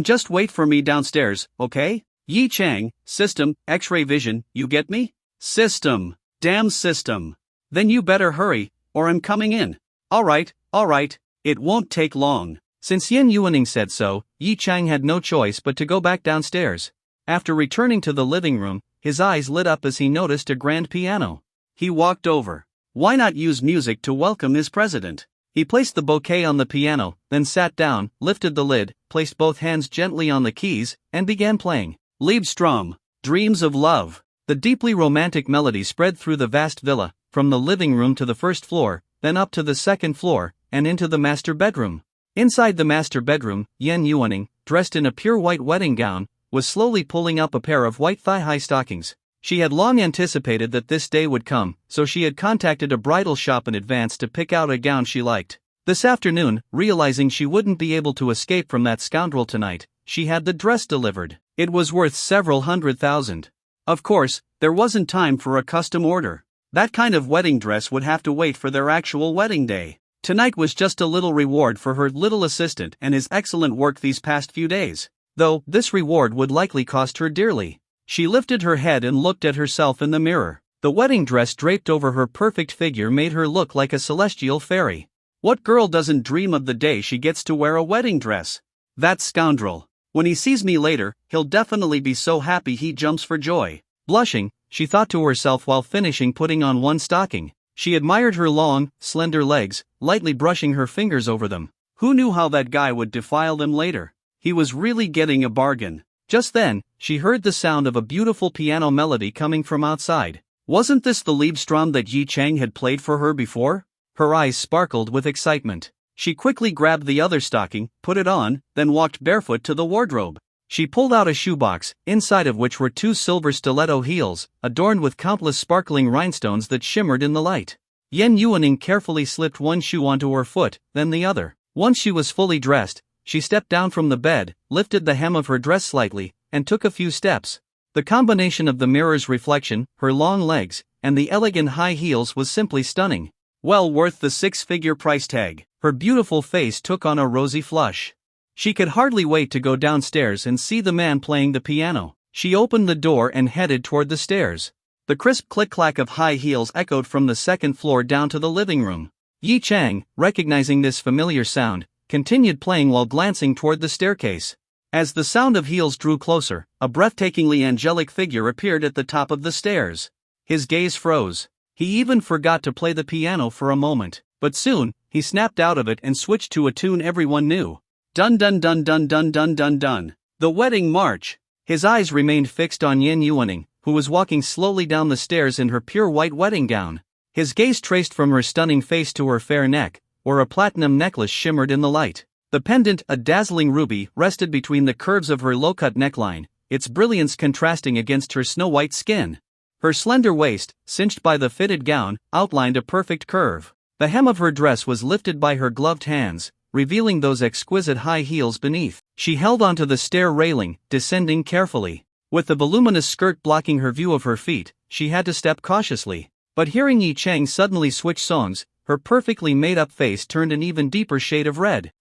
Just wait for me downstairs, okay?" Yi Chang, system, X-ray vision, you get me? System. Damn system. Then you better hurry, or I'm coming in. Alright, it won't take long. Since Yen Yuaning said so, Yi Chang had no choice but to go back downstairs. After returning to the living room, his eyes lit up as he noticed a grand piano. He walked over. Why not use music to welcome his president? He placed the bouquet on the piano, then sat down, lifted the lid, placed both hands gently on the keys, and began playing. Liebstrom, Dreams of Love. The deeply romantic melody spread through the vast villa, from the living room to the first floor, then up to the second floor, and into the master bedroom. Inside the master bedroom, Yen Yuaning, dressed in a pure white wedding gown, was slowly pulling up a pair of white thigh-high stockings. She had long anticipated that this day would come, so she had contacted a bridal shop in advance to pick out a gown she liked. This afternoon, realizing she wouldn't be able to escape from that scoundrel tonight, she had the dress delivered. It was worth several $100,000. Of course, there wasn't time for a custom order. That kind of wedding dress would have to wait for their actual wedding day. Tonight was just a little reward for her little assistant and his excellent work these past few days. Though, this reward would likely cost her dearly. She lifted her head and looked at herself in the mirror. The wedding dress draped over her perfect figure made her look like a celestial fairy. What girl doesn't dream of the day she gets to wear a wedding dress? That scoundrel. When he sees me later, he'll definitely be so happy he jumps for joy. Blushing, she thought to herself while finishing putting on one stocking. She admired her long, slender legs, lightly brushing her fingers over them. Who knew how that guy would defile them later? He was really getting a bargain. Just then, she heard the sound of a beautiful piano melody coming from outside. Wasn't this the Liebstrom that Yi Chang had played for her before? Her eyes sparkled with excitement. She quickly grabbed the other stocking, put it on, then walked barefoot to the wardrobe. She pulled out a shoebox, inside of which were 2 silver stiletto heels, adorned with countless sparkling rhinestones that shimmered in the light. Yan Yuaning carefully slipped one shoe onto her foot, then the other. Once she was fully dressed, she stepped down from the bed, lifted the hem of her dress slightly, and took a few steps. The combination of the mirror's reflection, her long legs, and the elegant high heels was simply stunning. Well worth the 6-figure price tag. Her beautiful face took on a rosy flush. She could hardly wait to go downstairs and see the man playing the piano. She opened the door and headed toward the stairs. The crisp click-clack of high heels echoed from the second floor down to the living room. Yi Chang, recognizing this familiar sound, continued playing while glancing toward the staircase. As the sound of heels drew closer, a breathtakingly angelic figure appeared at the top of the stairs. His gaze froze. He even forgot to play the piano for a moment, but soon, he snapped out of it and switched to a tune everyone knew. Dun dun dun dun dun dun dun dun. The Wedding March. His eyes remained fixed on Yan Yuaning, who was walking slowly down the stairs in her pure white wedding gown. His gaze traced from her stunning face to her fair neck, where a platinum necklace shimmered in the light. The pendant, a dazzling ruby, rested between the curves of her low-cut neckline, its brilliance contrasting against her snow-white skin. Her slender waist, cinched by the fitted gown, outlined a perfect curve. The hem of her dress was lifted by her gloved hands, revealing those exquisite high heels beneath. She held onto the stair railing, descending carefully. With the voluminous skirt blocking her view of her feet, she had to step cautiously. But hearing Yi Chang suddenly switch songs, her perfectly made-up face turned an even deeper shade of red.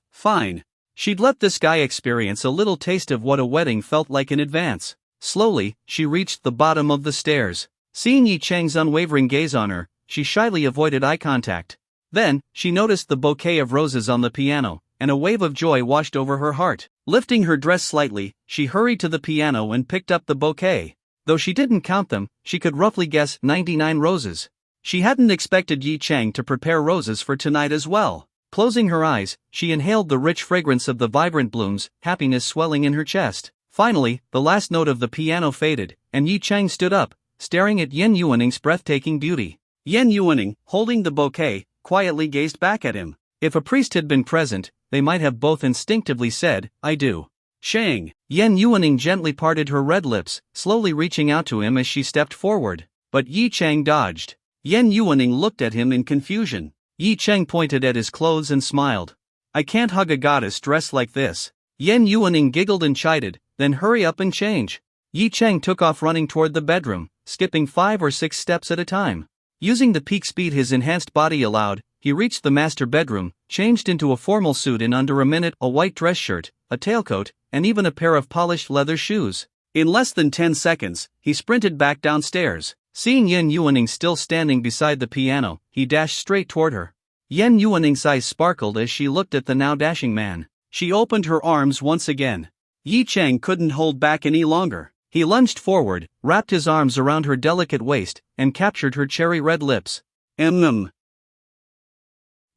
Fine. She'd let this guy experience a little taste of what a wedding felt like in advance. Slowly, she reached the bottom of the stairs. Seeing Yi Chang's unwavering gaze on her, she shyly avoided eye contact. Then, she noticed the bouquet of roses on the piano, and a wave of joy washed over her heart. Lifting her dress slightly, she hurried to the piano and picked up the bouquet. Though she didn't count them, she could roughly guess 99 roses. She hadn't expected Yi Chang to prepare roses for tonight as well. Closing her eyes, she inhaled the rich fragrance of the vibrant blooms, happiness swelling in her chest. Finally, the last note of the piano faded, and Yi Chang stood up, staring at Yan Yuaning's breathtaking beauty. Yan Yuaning, holding the bouquet, quietly gazed back at him. If a priest had been present, they might have both instinctively said, "I do." Shang. Yan Yuaning gently parted her red lips, slowly reaching out to him as she stepped forward. But Yi Chang dodged. Yan Yuaning looked at him in confusion. Yi Chang pointed at his clothes and smiled. "I can't hug a goddess dressed like this." Yan Yuaning giggled and chided, "Then hurry up and change." Yi Chang took off running toward the bedroom, skipping 5 or 6 steps at a time. Using the peak speed his enhanced body allowed, he reached the master bedroom, changed into a formal suit in under a minute, a white dress shirt, a tailcoat, and even a pair of polished leather shoes. In less than 10 seconds, he sprinted back downstairs. Seeing Yan Yuaning still standing beside the piano, he dashed straight toward her. Yan Yuaning's eyes sparkled as she looked at the now dashing man. She opened her arms once again. Yi Chang couldn't hold back any longer. He lunged forward, wrapped his arms around her delicate waist, and captured her cherry-red lips.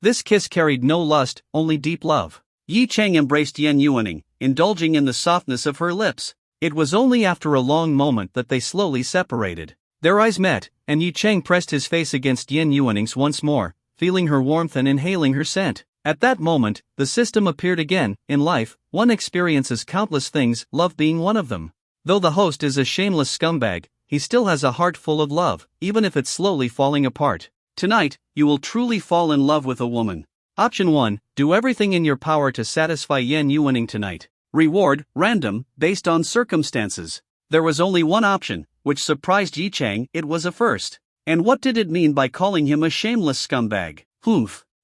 This kiss carried no lust, only deep love. Yi Chang embraced Yan Yuaning, indulging in the softness of her lips. It was only after a long moment that they slowly separated. Their eyes met, and Yi Chang pressed his face against Yan Yuaning's once more, feeling her warmth and inhaling her scent. At that moment, the system appeared again. In life, one experiences countless things, love being one of them. Though the host is a shameless scumbag, he still has a heart full of love, even if it's slowly falling apart. Tonight, you will truly fall in love with a woman. Option 1, do everything in your power to satisfy Yan Yuaning tonight. Reward, random, based on circumstances. There was only one option, which surprised Yi Chang. It was a first. And what did it mean by calling him a shameless scumbag?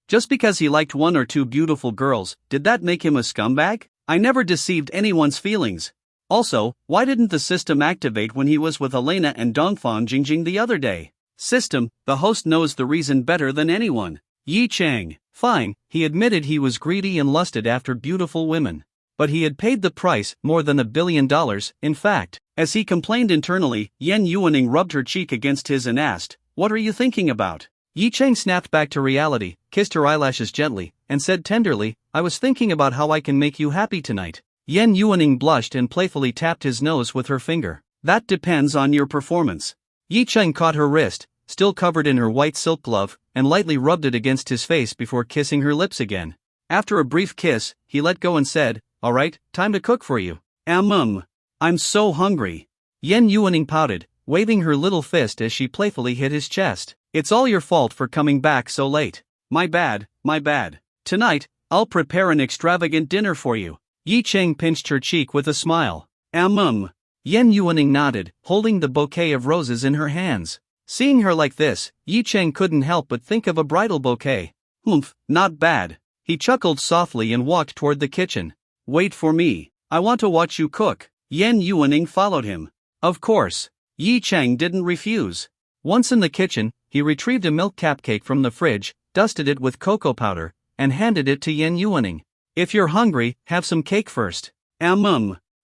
Just because he liked 1 or 2 beautiful girls, did that make him a scumbag? I never deceived anyone's feelings. Also, why didn't the system activate when he was with Elena and Dongfang Jingjing the other day? System, the host knows the reason better than anyone. Yi Chang. Fine, he admitted he was greedy and lusted after beautiful women. But he had paid the price, more than $1 billion, in fact. As he complained internally, Yan Yuaning rubbed her cheek against his and asked, "What are you thinking about?" Yi Chang snapped back to reality, kissed her eyelashes gently, and said tenderly, "I was thinking about how I can make you happy tonight." Yan Yuaning blushed and playfully tapped his nose with her finger. "That depends on your performance." Yi Cheng caught her wrist, still covered in her white silk glove, and lightly rubbed it against his face before kissing her lips again. After a brief kiss, he let go and said, "Alright, time to cook for you." I'm so hungry. Yen Yuaning pouted, waving her little fist as she playfully hit his chest. "It's all your fault for coming back so late. My bad, my bad. Tonight, I'll prepare an extravagant dinner for you." Yi Cheng pinched her cheek with a smile. Yen Yuaning nodded, holding the bouquet of roses in her hands. Seeing her like this, Yi Cheng couldn't help but think of a bridal bouquet. Not bad. He chuckled softly and walked toward the kitchen. "Wait for me. I want to watch you cook." Yen Yuaning followed him. Of course. Yi Cheng didn't refuse. Once in the kitchen, he retrieved a milk cupcake from the fridge, dusted it with cocoa powder, and handed it to Yen Yuaning. "If you're hungry, have some cake first."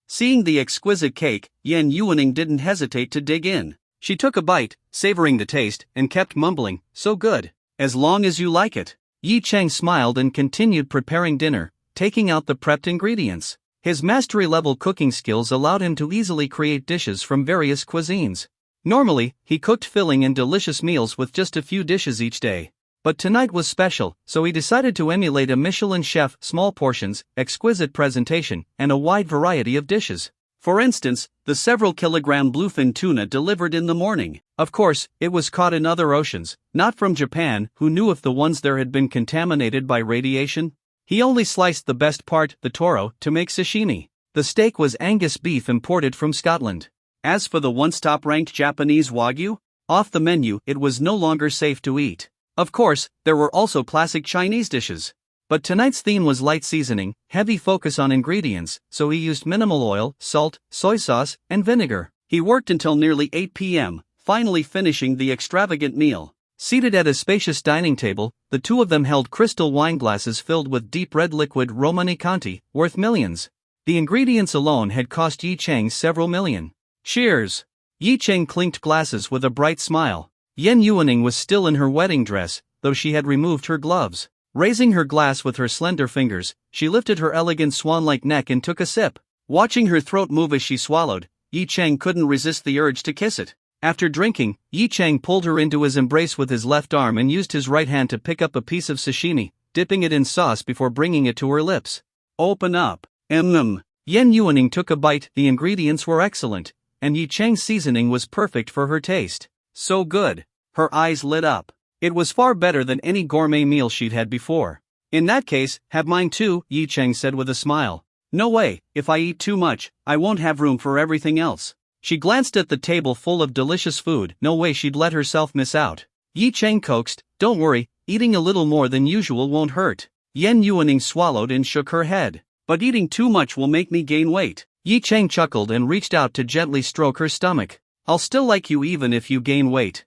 Seeing the exquisite cake, Yen Yuaning didn't hesitate to dig in. She took a bite, savoring the taste, and kept mumbling, "So good. As long as you like it." Yi Cheng smiled and continued preparing dinner, taking out the prepped ingredients. His mastery-level cooking skills allowed him to easily create dishes from various cuisines. Normally, he cooked filling and delicious meals with just a few dishes each day. But tonight was special, so he decided to emulate a Michelin chef: small portions, exquisite presentation, and a wide variety of dishes. For instance, the several kilogram bluefin tuna delivered in the morning. Of course, it was caught in other oceans, not from Japan. Who knew if the ones there had been contaminated by radiation? He only sliced the best part, the toro, to make sashimi. The steak was Angus beef imported from Scotland. As for the once top-ranked Japanese wagyu, off the menu, it was no longer safe to eat. Of course, there were also classic Chinese dishes. But tonight's theme was light seasoning, heavy focus on ingredients, so he used minimal oil, salt, soy sauce, and vinegar. He worked until nearly 8 p.m., finally finishing the extravagant meal. Seated at a spacious dining table, the two of them held crystal wine glasses filled with deep red liquid Romani Conti, worth millions. The ingredients alone had cost Yi Cheng several million. Cheers! Yi Cheng clinked glasses with a bright smile. Yen Yuaning was still in her wedding dress, though she had removed her gloves. Raising her glass with her slender fingers, she lifted her elegant swan-like neck and took a sip. Watching her throat move as she swallowed, Yi Cheng couldn't resist the urge to kiss it. After drinking, Yi Cheng pulled her into his embrace with his left arm and used his right hand to pick up a piece of sashimi, dipping it in sauce before bringing it to her lips. "Open up." Yen Yuaning took a bite. The ingredients were excellent, and Yi Cheng's seasoning was perfect for her taste. So good. Her eyes lit up. It was far better than any gourmet meal she'd had before. "In that case, have mine too," Yi Cheng said with a smile. "No way, if I eat too much, I won't have room for everything else." She glanced at the table full of delicious food. No way she'd let herself miss out. Yi Cheng coaxed, "Don't worry, eating a little more than usual won't hurt." Yen Yuaning swallowed and shook her head. "But eating too much will make me gain weight." Yi Cheng chuckled and reached out to gently stroke her stomach. "I'll still like you even if you gain weight."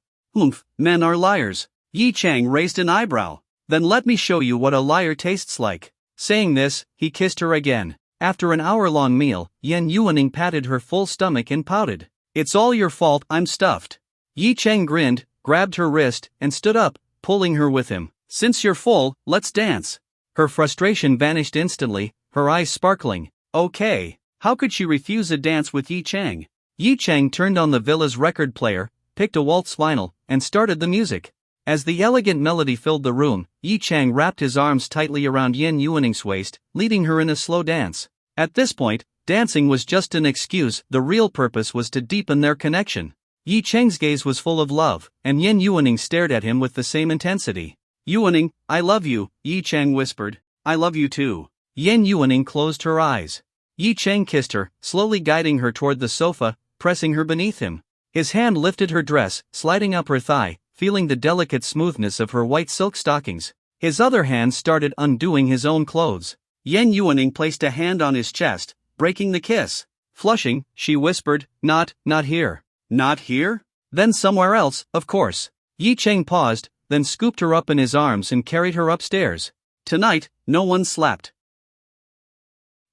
Men are liars. Yi Cheng raised an eyebrow. "Then let me show you what a liar tastes like." Saying this, he kissed her again. After an hour-long meal, Yen Yuaning patted her full stomach and pouted. "It's all your fault, I'm stuffed." Yi Cheng grinned, grabbed her wrist, and stood up, pulling her with him. "Since you're full, let's dance." Her frustration vanished instantly, her eyes sparkling. Okay, how could she refuse a dance with Yi Cheng? Yi Cheng turned on the villa's record player, picked a waltz vinyl, and started the music. As the elegant melody filled the room, Yi Cheng wrapped his arms tightly around Yen Yuaning's waist, leading her in a slow dance. At this point, dancing was just an excuse. The real purpose was to deepen their connection. Yi Cheng's gaze was full of love, and Yen Yuaning stared at him with the same intensity. "Yuaning, I love you," Yi Cheng whispered. "I love you too." Yen Yuaning closed her eyes. Yi Cheng kissed her, slowly guiding her toward the sofa, pressing her beneath him. His hand lifted her dress, sliding up her thigh, feeling the delicate smoothness of her white silk stockings. His other hand started undoing his own clothes. Yen Yuaning placed a hand on his chest, breaking the kiss. Flushing, she whispered, Not here." "Not here?" "Then somewhere else, of course." Yi Cheng paused, then scooped her up in his arms and carried her upstairs. Tonight, no one slept.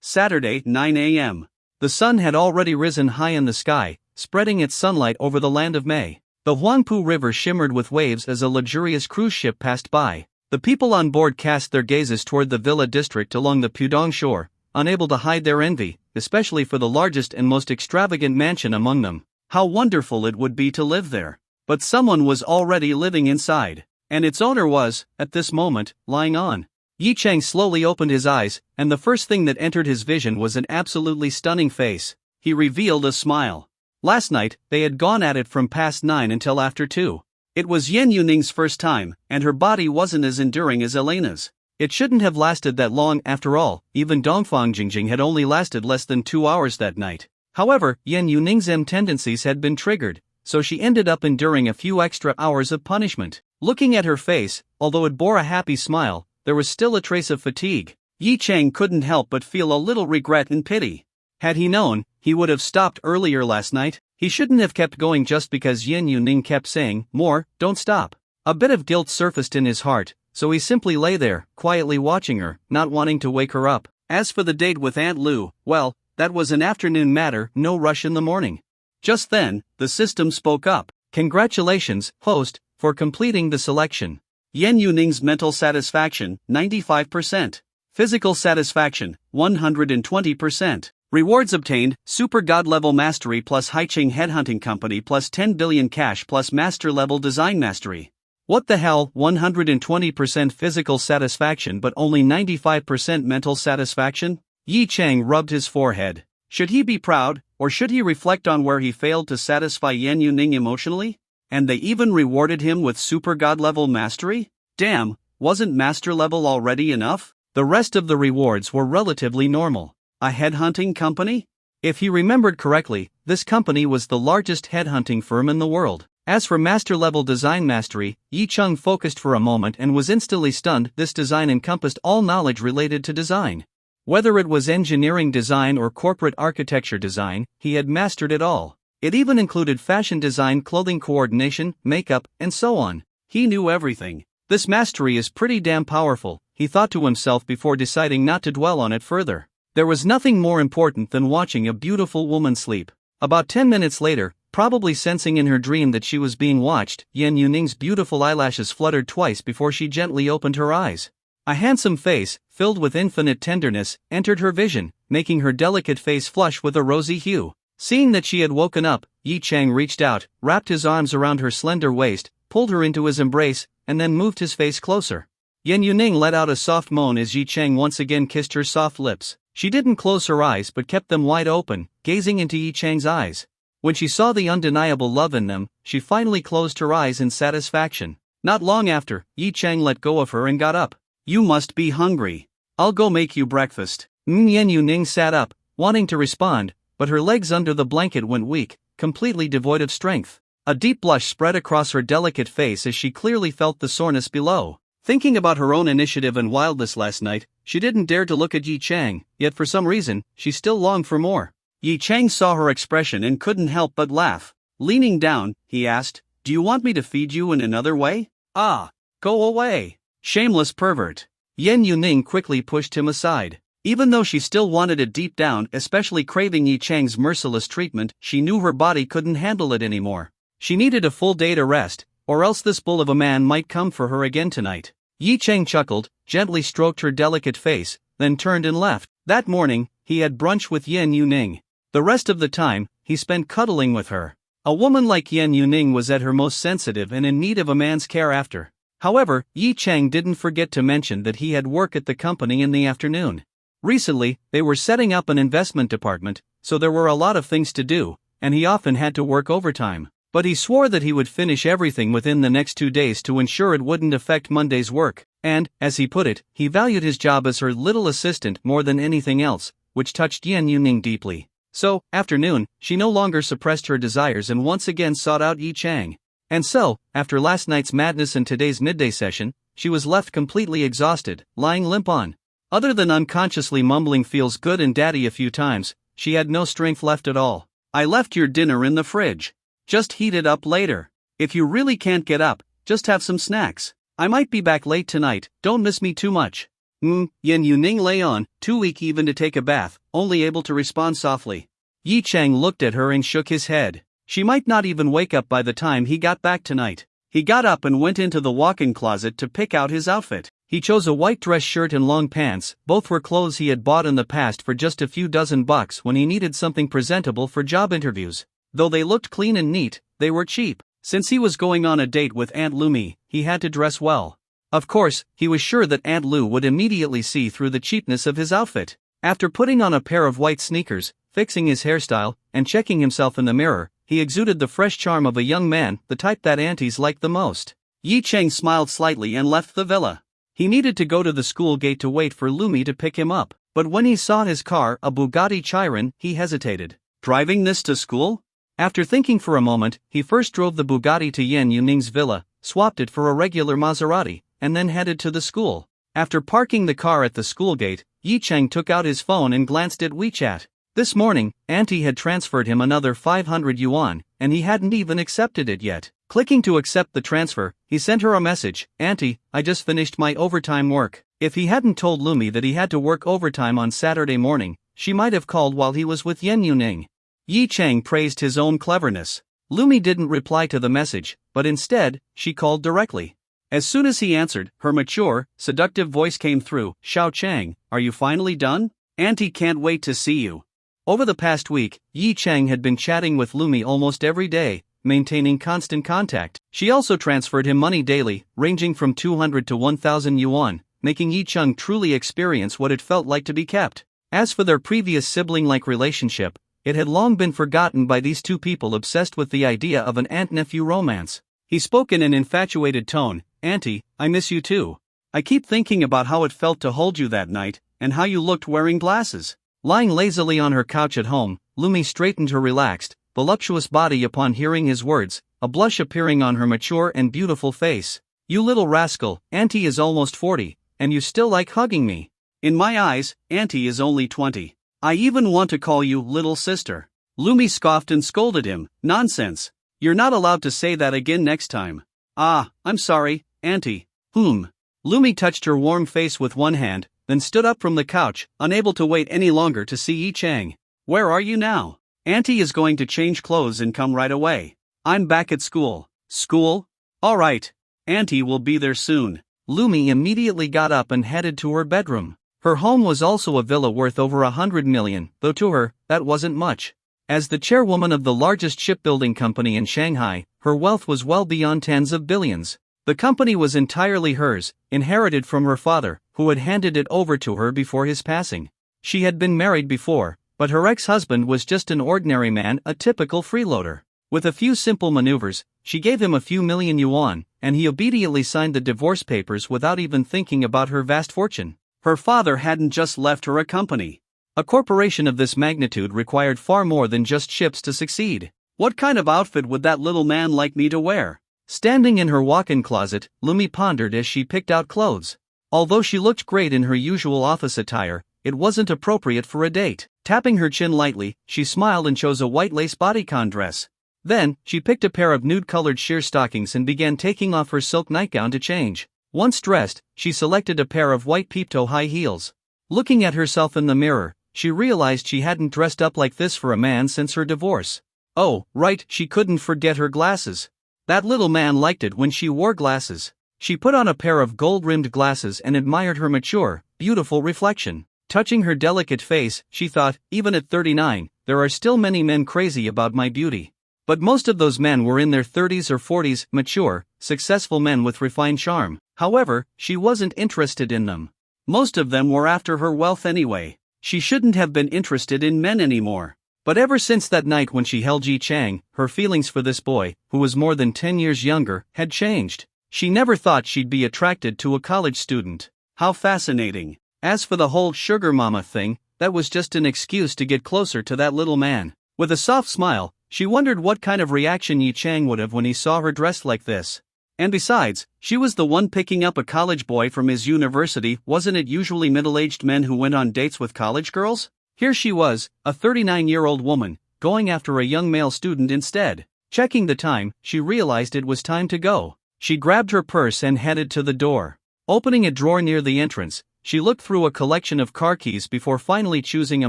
Saturday, 9 a.m. The sun had already risen high in the sky, spreading its sunlight over the land of May. The Huangpu River shimmered with waves as a luxurious cruise ship passed by. The people on board cast their gazes toward the villa district along the Pudong shore, unable to hide their envy, especially for the largest and most extravagant mansion among them. How wonderful it would be to live there. But someone was already living inside, and its owner was, at this moment, lying on. Yi Chang slowly opened his eyes, and the first thing that entered his vision was an absolutely stunning face. He revealed a smile. Last night, they had gone at it from past 9 until after 2. It was Yan Yuning's first time, and her body wasn't as enduring as Elena's. It shouldn't have lasted that long after all, even Dongfang Jingjing had only lasted less than 2 hours that night. However, Yan Yuning's tendencies had been triggered, so she ended up enduring a few extra hours of punishment. Looking at her face, although it bore a happy smile, there was still a trace of fatigue. Yi Chang couldn't help but feel a little regret and pity. Had he known, he would have stopped earlier last night. He shouldn't have kept going just because Yan Yuning kept saying, "More, don't stop." A bit of guilt surfaced in his heart, so he simply lay there, quietly watching her, not wanting to wake her up. As for the date with Aunt Lu, well, that was an afternoon matter, no rush in the morning. Just then, the system spoke up. "Congratulations, host, for completing the selection. Yan Yuning's mental satisfaction, 95%. Physical satisfaction, 120%. Rewards obtained, Super God level mastery plus Haiching Headhunting Company plus 10 billion cash plus master level design mastery." What the hell, 120% physical satisfaction but only 95% mental satisfaction? Yi Chang rubbed his forehead. Should he be proud, or should he reflect on where he failed to satisfy Yan Yuning emotionally? And they even rewarded him with Super God level mastery? Damn, wasn't master level already enough? The rest of the rewards were relatively normal. A headhunting company? If he remembered correctly, this company was the largest headhunting firm in the world. As for master-level design mastery, Yi Chang focused for a moment and was instantly stunned. This design encompassed all knowledge related to design. Whether it was engineering design or corporate architecture design, he had mastered it all. It even included fashion design, clothing coordination, makeup, and so on. He knew everything. This mastery is pretty damn powerful, he thought to himself before deciding not to dwell on it further. There was nothing more important than watching a beautiful woman sleep. About 10 minutes later, probably sensing in her dream that she was being watched, Yan Yuning's beautiful eyelashes fluttered twice before she gently opened her eyes. A handsome face, filled with infinite tenderness, entered her vision, making her delicate face flush with a rosy hue. Seeing that she had woken up, Yi Chang reached out, wrapped his arms around her slender waist, pulled her into his embrace, and then moved his face closer. Yan Yuning let out a soft moan as Yi Chang once again kissed her soft lips. She didn't close her eyes but kept them wide open, gazing into Yi Chang's eyes. When she saw the undeniable love in them, she finally closed her eyes in satisfaction. Not long after, Yi Chang let go of her and got up. "You must be hungry. I'll go make you breakfast." Yan Yuning sat up, wanting to respond, but her legs under the blanket went weak, completely devoid of strength. A deep blush spread across her delicate face as she clearly felt the soreness below. Thinking about her own initiative and wildness last night, she didn't dare to look at Yi Chang, yet for some reason, she still longed for more. Yi Chang saw her expression and couldn't help but laugh. Leaning down, he asked, "Do you want me to feed you in another way?" "Ah, go away. Shameless pervert." Yan Yuning quickly pushed him aside. Even though she still wanted it deep down, especially craving Yi Chang's merciless treatment, she knew her body couldn't handle it anymore. She needed a full day to rest, or else this bull of a man might come for her again tonight. Yi Chang chuckled, gently stroked her delicate face, then turned and left. That morning, he had brunch with Yan Yuning. The rest of the time, he spent cuddling with her. A woman like Yan Yuning was at her most sensitive and in need of a man's care after. However, Yi Chang didn't forget to mention that he had work at the company in the afternoon. Recently, they were setting up an investment department, so there were a lot of things to do, and he often had to work overtime. But he swore that he would finish everything within the next 2 days to ensure it wouldn't affect Monday's work, and, as he put it, he valued his job as her little assistant more than anything else, which touched Yan Yuning deeply. So, after noon, she no longer suppressed her desires and once again sought out Yi Chang. And so, after last night's madness and today's midday session, she was left completely exhausted, lying limp on. Other than unconsciously mumbling "feels good" and "daddy" a few times, she had no strength left at all. "I left your dinner in the fridge. Just heat it up later. If you really can't get up, just have some snacks. I might be back late tonight, don't miss me too much." Yan Yuning lay on, too weak even to take a bath, only able to respond softly. Yi Chang looked at her and shook his head. She might not even wake up by the time he got back tonight. He got up and went into the walk-in closet to pick out his outfit. He chose a white dress shirt and long pants. Both were clothes he had bought in the past for just a few dozen bucks when he needed something presentable for job interviews. Though they looked clean and neat, they were cheap. Since he was going on a date with Aunt Lumi, he had to dress well. Of course, he was sure that Aunt Lu would immediately see through the cheapness of his outfit. After putting on a pair of white sneakers, fixing his hairstyle, and checking himself in the mirror, he exuded the fresh charm of a young man, the type that aunties liked the most. Yi Cheng smiled slightly and left the villa. He needed to go to the school gate to wait for Lumi to pick him up, but when he saw his car, a Bugatti Chiron, he hesitated. Driving this to school? After thinking for a moment, he first drove the Bugatti to Yen Yuning's villa, swapped it for a regular Maserati, and then headed to the school. After parking the car at the school gate, Yi Cheng took out his phone and glanced at WeChat. This morning, Auntie had transferred him another 500 yuan, and he hadn't even accepted it yet. Clicking to accept the transfer, he sent her a message, "Auntie, I just finished my overtime work." If he hadn't told Lumi that he had to work overtime on Saturday morning, she might have called while he was with Yen Yuning. Yi Cheng praised his own cleverness. Lumi didn't reply to the message, but instead, she called directly. As soon as he answered, her mature, seductive voice came through. "Xiao Cheng, are you finally done? Auntie can't wait to see you." Over the past week, Yi Cheng had been chatting with Lumi almost every day, maintaining constant contact. She also transferred him money daily, ranging from 200 to 1,000 yuan, making Yi Cheng truly experience what it felt like to be kept. As for their previous sibling-like relationship, it had long been forgotten by these two people obsessed with the idea of an aunt-nephew romance. He spoke in an infatuated tone, "Auntie, I miss you too. I keep thinking about how it felt to hold you that night, and how you looked wearing glasses." Lying lazily on her couch at home, Lumi straightened her relaxed, voluptuous body upon hearing his words, a blush appearing on her mature and beautiful face. "You little rascal, Auntie is almost 40, and you still like hugging me. In my eyes, Auntie is only 20. I even want to call you little sister." Lumi scoffed and scolded him, "Nonsense. You're not allowed to say that again next time." "Ah, I'm sorry, Auntie." Lumi touched her warm face with one hand, then stood up from the couch, unable to wait any longer to see Yi Cheng. "Where are you now?" "Auntie is going to change clothes and come right away. I'm back at school." "School? All right. Auntie will be there soon." Lumi immediately got up and headed to her bedroom. Her home was also a villa worth over 100 million, though to her, that wasn't much. As the chairwoman of the largest shipbuilding company in Shanghai, her wealth was well beyond tens of billions. The company was entirely hers, inherited from her father, who had handed it over to her before his passing. She had been married before, but her ex-husband was just an ordinary man, a typical freeloader. With a few simple maneuvers, she gave him a few million yuan, and he obediently signed the divorce papers without even thinking about her vast fortune. Her father hadn't just left her a company. A corporation of this magnitude required far more than just ships to succeed. What kind of outfit would that little man like me to wear? Standing in her walk-in closet, Lumi pondered as she picked out clothes. Although she looked great in her usual office attire, it wasn't appropriate for a date. Tapping her chin lightly, she smiled and chose a white lace bodycon dress. Then, she picked a pair of nude-colored sheer stockings and began taking off her silk nightgown to change. Once dressed, she selected a pair of white peep-toe high heels. Looking at herself in the mirror, she realized she hadn't dressed up like this for a man since her divorce. Oh, right, she couldn't forget her glasses. That little man liked it when she wore glasses. She put on a pair of gold-rimmed glasses and admired her mature, beautiful reflection. Touching her delicate face, she thought, even at 39, there are still many men crazy about my beauty. But most of those men were in their 30s or 40s, mature, successful men with refined charm. However, she wasn't interested in them. Most of them were after her wealth anyway. She shouldn't have been interested in men anymore. But ever since that night when she held Yi Cheng, her feelings for this boy, who was more than 10 years younger, had changed. She never thought she'd be attracted to a college student. How fascinating. As for the whole sugar mama thing, that was just an excuse to get closer to that little man. With a soft smile, she wondered what kind of reaction Yi Cheng would have when he saw her dressed like this. And besides, she was the one picking up a college boy from his university. Wasn't it usually middle-aged men who went on dates with college girls? Here she was, a 39-year-old woman, going after a young male student instead. Checking the time, she realized it was time to go. She grabbed her purse and headed to the door. Opening a drawer near the entrance, she looked through a collection of car keys before finally choosing a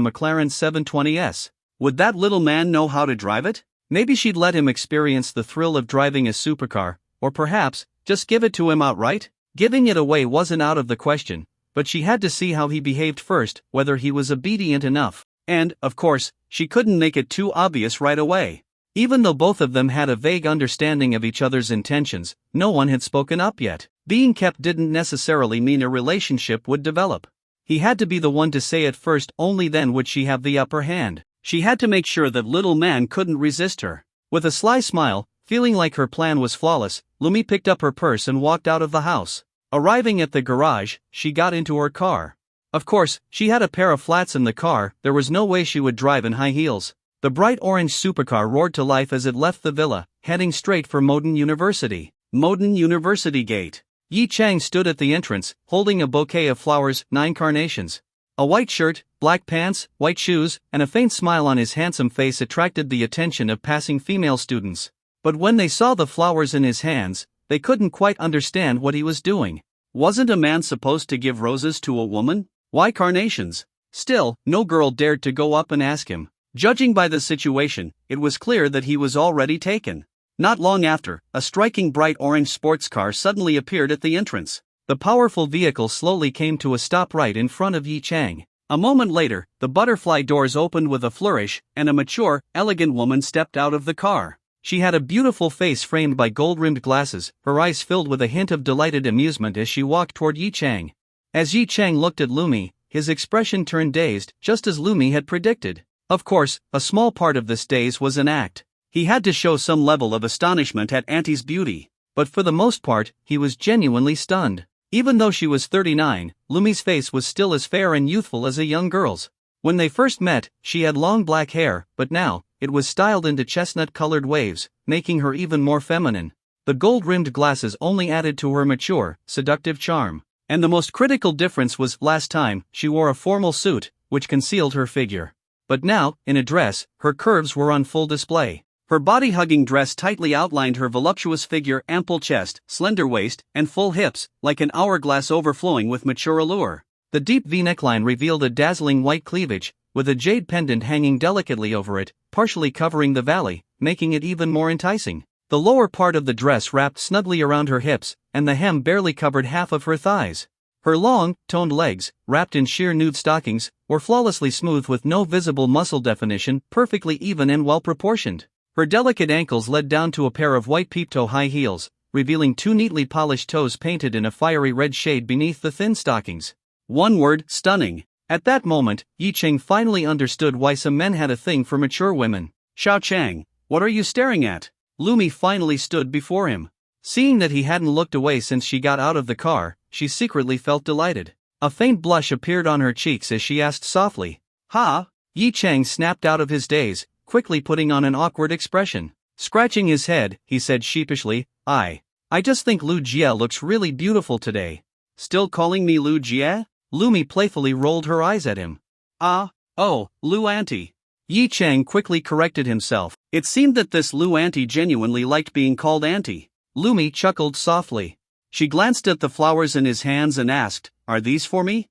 McLaren 720S. Would that little man know how to drive it? Maybe she'd let him experience the thrill of driving a supercar, or perhaps, just give it to him outright? Giving it away wasn't out of the question, but she had to see how he behaved first, whether he was obedient enough. And, of course, she couldn't make it too obvious right away. Even though both of them had a vague understanding of each other's intentions, no one had spoken up yet. Being kept didn't necessarily mean a relationship would develop. He had to be the one to say it first, only then would she have the upper hand. She had to make sure that little man couldn't resist her. With a sly smile, feeling like her plan was flawless, Lumi picked up her purse and walked out of the house. Arriving at the garage, she got into her car. Of course, she had a pair of flats in the car. There was no way she would drive in high heels. The bright orange supercar roared to life as it left the villa, heading straight for Modern University. Modern University Gate. Yi Chang stood at the entrance, holding a bouquet of flowers, 9 carnations. A white shirt, black pants, white shoes, and a faint smile on his handsome face attracted the attention of passing female students. But when they saw the flowers in his hands, they couldn't quite understand what he was doing. Wasn't a man supposed to give roses to a woman? Why carnations? Still, no girl dared to go up and ask him. Judging by the situation, it was clear that he was already taken. Not long after, a striking bright orange sports car suddenly appeared at the entrance. The powerful vehicle slowly came to a stop right in front of Yi Chang. A moment later, the butterfly doors opened with a flourish, and a mature, elegant woman stepped out of the car. She had a beautiful face framed by gold-rimmed glasses, her eyes filled with a hint of delighted amusement as she walked toward Yi Chang. As Yi Chang looked at Lumi, his expression turned dazed, just as Lumi had predicted. Of course, a small part of this daze was an act. He had to show some level of astonishment at Auntie's beauty, but for the most part, he was genuinely stunned. Even though she was 39, Lumi's face was still as fair and youthful as a young girl's. When they first met, she had long black hair, but now, it was styled into chestnut-colored waves, making her even more feminine. The gold-rimmed glasses only added to her mature, seductive charm. And the most critical difference was, last time, she wore a formal suit, which concealed her figure. But now, in a dress, her curves were on full display. Her body-hugging dress tightly outlined her voluptuous figure, ample chest, slender waist, and full hips, like an hourglass overflowing with mature allure. The deep V-neckline revealed a dazzling white cleavage, with a jade pendant hanging delicately over it, partially covering the valley, making it even more enticing. The lower part of the dress wrapped snugly around her hips, and the hem barely covered half of her thighs. Her long, toned legs, wrapped in sheer nude stockings, were flawlessly smooth with no visible muscle definition, perfectly even and well-proportioned. Her delicate ankles led down to a pair of white peep-toe high heels, revealing 2 neatly polished toes painted in a fiery red shade beneath the thin stockings. One word: stunning. At that moment, Yi Chang finally understood why some men had a thing for mature women. Xiao Chang, what are you staring at? Lumi finally stood before him. Seeing that he hadn't looked away since she got out of the car, she secretly felt delighted. A faint blush appeared on her cheeks as she asked softly, "Ha?" Yi Chang snapped out of his daze, quickly putting on an awkward expression. Scratching his head, he said sheepishly, I just think Lu Jie looks really beautiful today." "Still calling me Lu Jie?" Lumi playfully rolled her eyes at him. Oh, Lu Auntie." Yi Chang quickly corrected himself. It seemed that this Lu Auntie genuinely liked being called Auntie. Lumi chuckled softly. She glanced at the flowers in his hands and asked, "Are these for me?"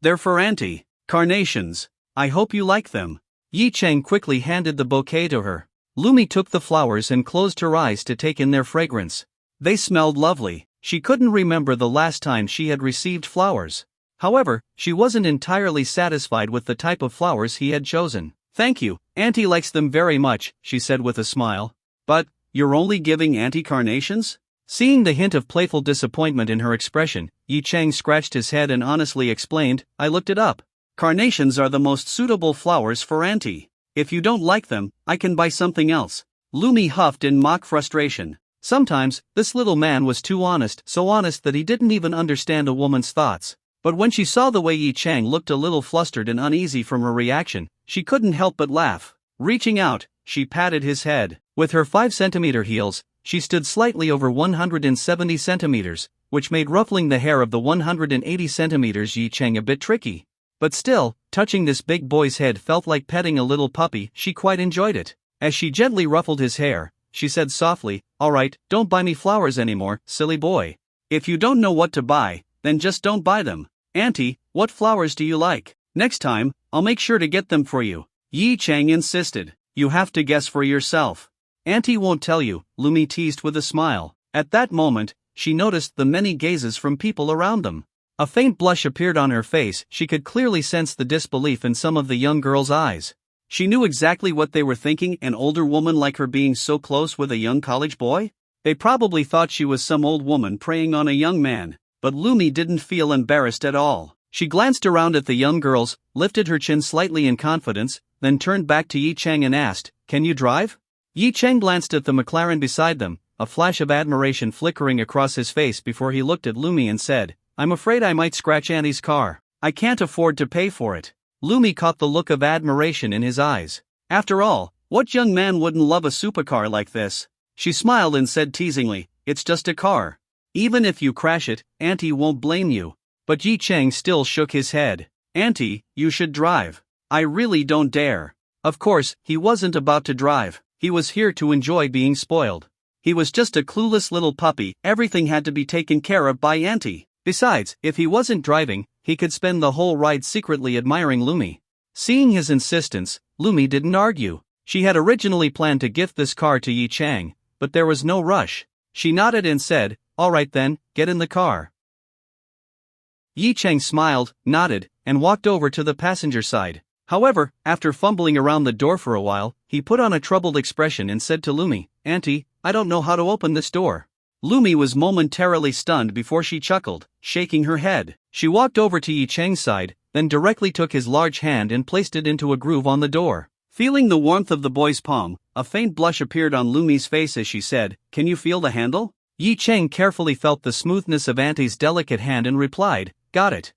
They're for Auntie. Carnations. I hope you like them." Yi Chang quickly handed the bouquet to her. Lumi took the flowers and closed her eyes to take in their fragrance. They smelled lovely. She couldn't remember the last time she had received flowers. However, she wasn't entirely satisfied with the type of flowers he had chosen. "Thank you, Auntie likes them very much," she said with a smile. "But, you're only giving Auntie carnations?" Seeing the hint of playful disappointment in her expression, Yi Chang scratched his head and honestly explained, "I looked it up. Carnations are the most suitable flowers for Auntie. If you don't like them, I can buy something else." Lumi huffed in mock frustration. Sometimes, this little man was too honest, so honest that he didn't even understand a woman's thoughts. But when she saw the way Yi Chang looked a little flustered and uneasy from her reaction, she couldn't help but laugh. Reaching out, she patted his head. With her 5-centimeter heels, she stood slightly over 170 centimeters, which made ruffling the hair of the 180 centimeters Yi Chang a bit tricky. But still, touching this big boy's head felt like petting a little puppy. She quite enjoyed it. As she gently ruffled his hair, she said softly, "All right, don't buy me flowers anymore, silly boy. If you don't know what to buy, then just don't buy them. Auntie, what flowers do you like? Next time, I'll make sure to get them for you." Yi Chang insisted. "You have to guess for yourself." "Auntie won't tell you," Lumi teased with a smile. At that moment, she noticed the many gazes from people around them. A faint blush appeared on her face. She could clearly sense the disbelief in some of the young girls' eyes. She knew exactly what they were thinking, an older woman like her being so close with a young college boy? They probably thought she was some old woman preying on a young man, but Lumi didn't feel embarrassed at all. She glanced around at the young girls, lifted her chin slightly in confidence, then turned back to Yi Chang and asked, "Can you drive?" Yi Chang glanced at the McLaren beside them, a flash of admiration flickering across his face before he looked at Lumi and said, "I'm afraid I might scratch Auntie's car. I can't afford to pay for it." Lumi caught the look of admiration in his eyes. After all, what young man wouldn't love a supercar like this? She smiled and said teasingly, "It's just a car. Even if you crash it, Auntie won't blame you." But Yi Chang still shook his head. "Auntie, you should drive." "I really don't dare." Of course, he wasn't about to drive. He was here to enjoy being spoiled. He was just a clueless little puppy, everything had to be taken care of by Auntie. Besides, if he wasn't driving, he could spend the whole ride secretly admiring Lumi. Seeing his insistence, Lumi didn't argue. She had originally planned to gift this car to Yi Chang, but there was no rush. She nodded and said, "All right then, get in the car." Yi Chang smiled, nodded, and walked over to the passenger side. However, after fumbling around the door for a while, he put on a troubled expression and said to Lumi, "Auntie, I don't know how to open this door." Lumi was momentarily stunned before she chuckled, shaking her head. She walked over to Yi Chang's side, then directly took his large hand and placed it into a groove on the door. Feeling the warmth of the boy's palm, a faint blush appeared on Lumi's face as she said, "Can you feel the handle?" Yi Chang carefully felt the smoothness of Auntie's delicate hand and replied, "Got it.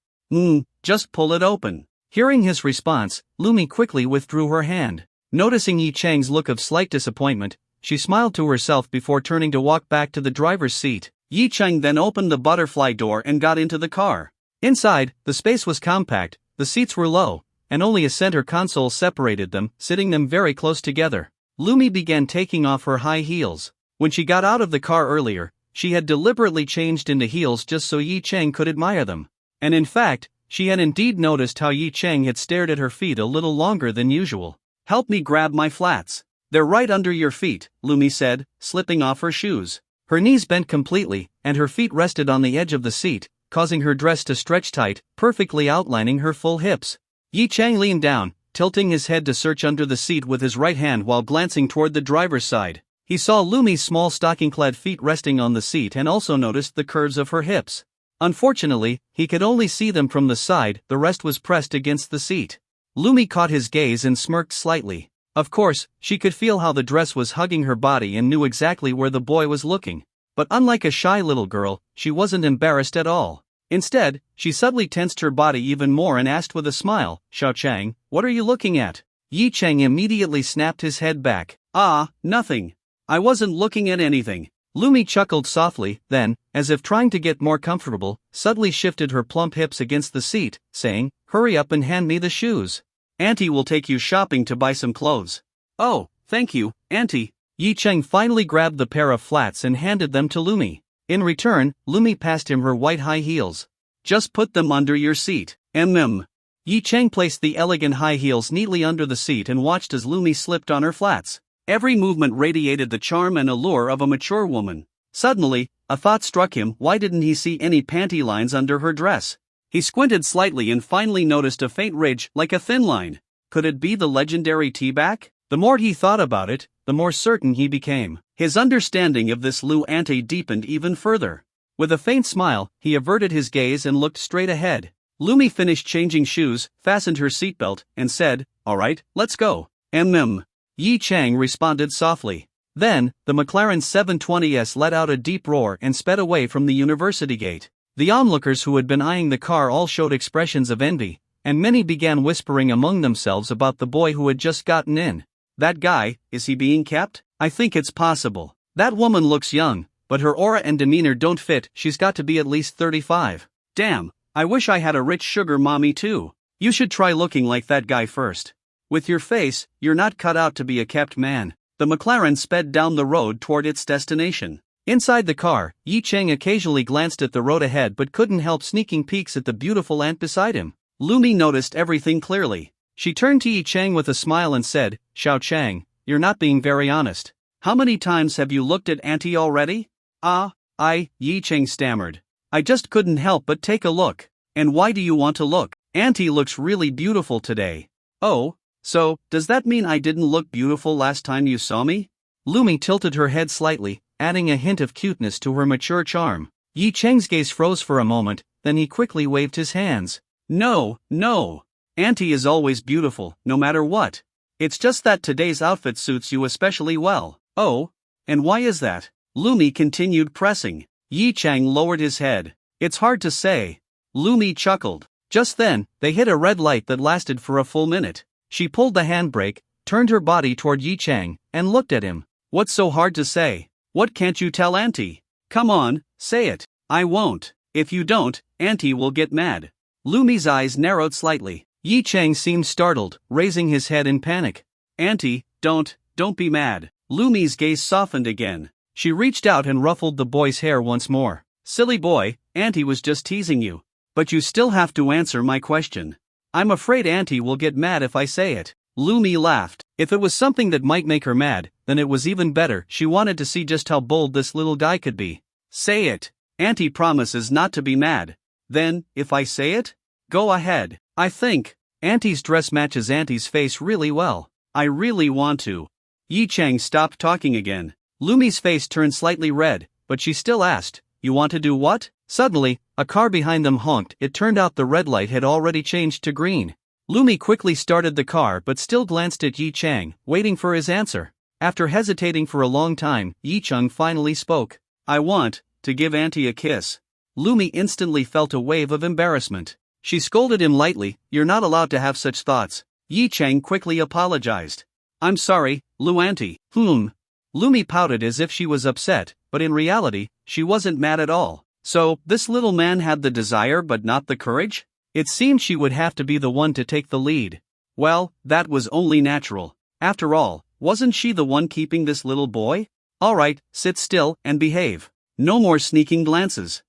Just pull it open." Hearing his response, Lumi quickly withdrew her hand. Noticing Yi Chang's look of slight disappointment, she smiled to herself before turning to walk back to the driver's seat. Yi Chang then opened the butterfly door and got into the car. Inside, the space was compact, the seats were low, and only a center console separated them, sitting them very close together. Lumi began taking off her high heels. When she got out of the car earlier, she had deliberately changed into heels just so Yi Chang could admire them. And in fact, she had indeed noticed how Yi Chang had stared at her feet a little longer than usual. "Help me grab my flats. They're right under your feet," Lumi said, slipping off her shoes. Her knees bent completely, and her feet rested on the edge of the seat, causing her dress to stretch tight, perfectly outlining her full hips. Yi Chang leaned down, tilting his head to search under the seat with his right hand while glancing toward the driver's side. He saw Lumi's small stocking-clad feet resting on the seat and also noticed the curves of her hips. Unfortunately, he could only see them from the side, the rest was pressed against the seat. Lumi caught his gaze and smirked slightly. Of course, she could feel how the dress was hugging her body and knew exactly where the boy was looking. But unlike a shy little girl, she wasn't embarrassed at all. Instead, she suddenly tensed her body even more and asked with a smile, "Xiao Chang, what are you looking at?" Yi Chang immediately snapped his head back. Nothing. I wasn't looking at anything." Lumi chuckled softly, then, as if trying to get more comfortable, suddenly shifted her plump hips against the seat, saying, "Hurry up and hand me the shoes. Auntie will take you shopping to buy some clothes." "Oh, thank you, Auntie." Yi Chang finally grabbed the pair of flats and handed them to Lumi. In return, Lumi passed him her white high heels. "Just put them under your seat." Yi Chang placed the elegant high heels neatly under the seat and watched as Lumi slipped on her flats. Every movement radiated the charm and allure of a mature woman. Suddenly, a thought struck him. Why didn't he see any panty lines under her dress? He squinted slightly and finally noticed a faint ridge, like a thin line. Could it be the legendary tea-back? The more he thought about it, the more certain he became. His understanding of this Lu Ante deepened even further. With a faint smile, he averted his gaze and looked straight ahead. Lumi finished changing shoes, fastened her seatbelt, and said, "All right, let's go." Yi Chang responded softly. Then, the McLaren 720S let out a deep roar and sped away from the university gate. The onlookers who had been eyeing the car all showed expressions of envy, and many began whispering among themselves about the boy who had just gotten in. "That guy, is he being kept? I think it's possible. That woman looks young, but her aura and demeanor don't fit, she's got to be at least 35. Damn, I wish I had a rich sugar mommy too. You should try looking like that guy first. With your face, you're not cut out to be a kept man." The McLaren sped down the road toward its destination. Inside the car, Yi Chang occasionally glanced at the road ahead but couldn't help sneaking peeks at the beautiful aunt beside him. Lumi noticed everything clearly. She turned to Yi Chang with a smile and said, "Xiao Chang, you're not being very honest. How many times have you looked at Auntie already?" Yi Chang stammered. "I just couldn't help but take a look." "And why do you want to look? Auntie looks really beautiful today." "Oh, So, does that mean I didn't look beautiful last time you saw me? Lumi tilted her head slightly, adding a hint of cuteness to her mature charm. Yi Cheng's gaze froze for a moment, then he quickly waved his hands. No, no. Auntie is always beautiful, no matter what. It's just that today's outfit suits you especially well. Oh? And why is that? Lumi continued pressing. Yi Cheng lowered his head. It's hard to say. Lumi chuckled. Just then, they hit a red light that lasted for a full minute. She pulled the handbrake, turned her body toward Yi Cheng, and looked at him. What's so hard to say? What can't you tell Auntie? Come on, say it. I won't. If you don't, Auntie will get mad. Lumi's eyes narrowed slightly. Yi Cheng seemed startled, raising his head in panic. Auntie, don't be mad. Lumi's gaze softened again. She reached out and ruffled the boy's hair once more. Silly boy, Auntie was just teasing you. But you still have to answer my question. I'm afraid Auntie will get mad if I say it. Lumi laughed. If it was something that might make her mad, then it was even better. She wanted to see just how bold this little guy could be. Say it. Auntie promises not to be mad. Then, if I say it? Go ahead. I think Auntie's dress matches Auntie's face really well. I really want to. Yi Cheng stopped talking again. Lumi's face turned slightly red, but she still asked, You want to do what? Suddenly, a car behind them honked. It turned out the red light had already changed to green. Lumi quickly started the car but still glanced at Yi Cheng, waiting for his answer. After hesitating for a long time, Yi Cheng finally spoke. I want to give Auntie a kiss. Lumi instantly felt a wave of embarrassment. She scolded him lightly, You're not allowed to have such thoughts. Yi Cheng quickly apologized. I'm sorry, Lu Auntie. Lumi pouted as if she was upset, but in reality, she wasn't mad at all. So, this little man had the desire but not the courage? It seemed she would have to be the one to take the lead. Well, that was only natural. After all, wasn't she the one keeping this little boy? Alright, sit still and behave. No more sneaking glances.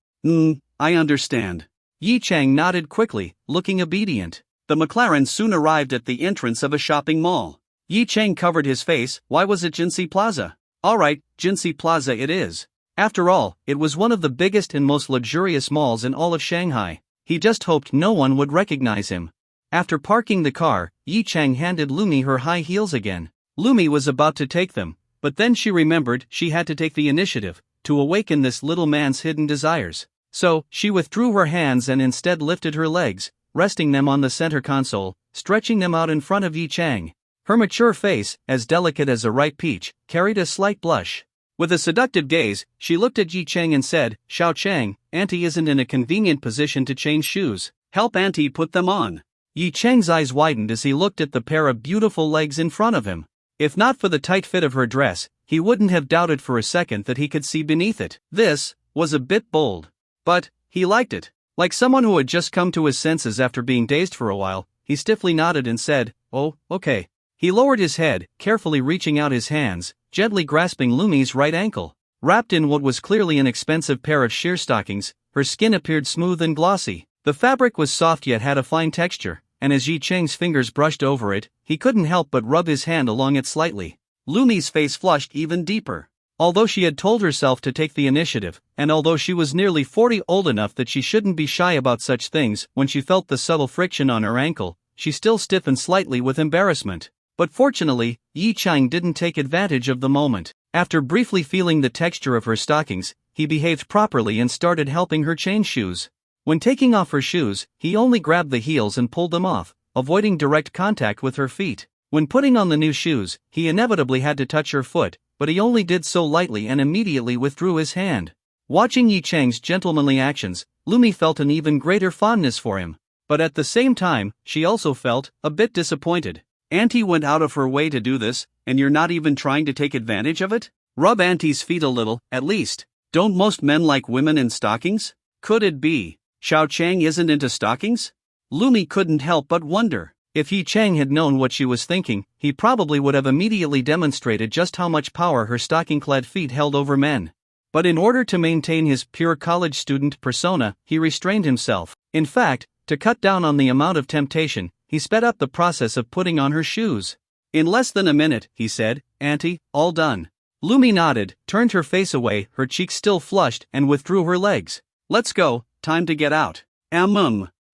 I understand. Yi Cheng nodded quickly, looking obedient. The McLaren soon arrived at the entrance of a shopping mall. Yi Cheng covered his face. Why was it Jinsei Plaza? Alright, Jinsei Plaza it is. After all, it was one of the biggest and most luxurious malls in all of Shanghai. He just hoped no one would recognize him. After parking the car, Yi Cheng handed Lumi her high heels again. Lumi was about to take them, but then she remembered she had to take the initiative to awaken this little man's hidden desires. So, she withdrew her hands and instead lifted her legs, resting them on the center console, stretching them out in front of Yi Cheng. Her mature face, as delicate as a ripe peach, carried a slight blush. With a seductive gaze, she looked at Yi Cheng and said, Xiao Cheng, Auntie isn't in a convenient position to change shoes. Help Auntie put them on. Yi Cheng's eyes widened as he looked at the pair of beautiful legs in front of him. If not for the tight fit of her dress, he wouldn't have doubted for a second that he could see beneath it. This was a bit bold. But he liked it. Like someone who had just come to his senses after being dazed for a while, he stiffly nodded and said, Oh, okay. He lowered his head, carefully reaching out his hands, gently grasping Lumi's right ankle. Wrapped in what was clearly an expensive pair of sheer stockings, her skin appeared smooth and glossy. The fabric was soft yet had a fine texture, and as Yi Cheng's fingers brushed over it, he couldn't help but rub his hand along it slightly. Lumi's face flushed even deeper. Although she had told herself to take the initiative, and although she was nearly 40 old enough that she shouldn't be shy about such things, when she felt the subtle friction on her ankle, she still stiffened slightly with embarrassment. But fortunately, Yi Cheng didn't take advantage of the moment. After briefly feeling the texture of her stockings, he behaved properly and started helping her change shoes. When taking off her shoes, he only grabbed the heels and pulled them off, avoiding direct contact with her feet. When putting on the new shoes, he inevitably had to touch her foot, but he only did so lightly and immediately withdrew his hand. Watching Yi Cheng's gentlemanly actions, Lumi felt an even greater fondness for him. But at the same time, she also felt a bit disappointed. Auntie went out of her way to do this, and you're not even trying to take advantage of it? Rub Auntie's feet a little, at least. Don't most men like women in stockings? Could it be Xiao Cheng isn't into stockings? Lumi couldn't help but wonder. If Yi Cheng had known what she was thinking, he probably would have immediately demonstrated just how much power her stocking-clad feet held over men. But in order to maintain his pure college student persona, he restrained himself. In fact, to cut down on the amount of temptation, he sped up the process of putting on her shoes. In less than a minute, he said, Auntie, all done. Lumi nodded, turned her face away, her cheeks still flushed, and withdrew her legs. Let's go, time to get out.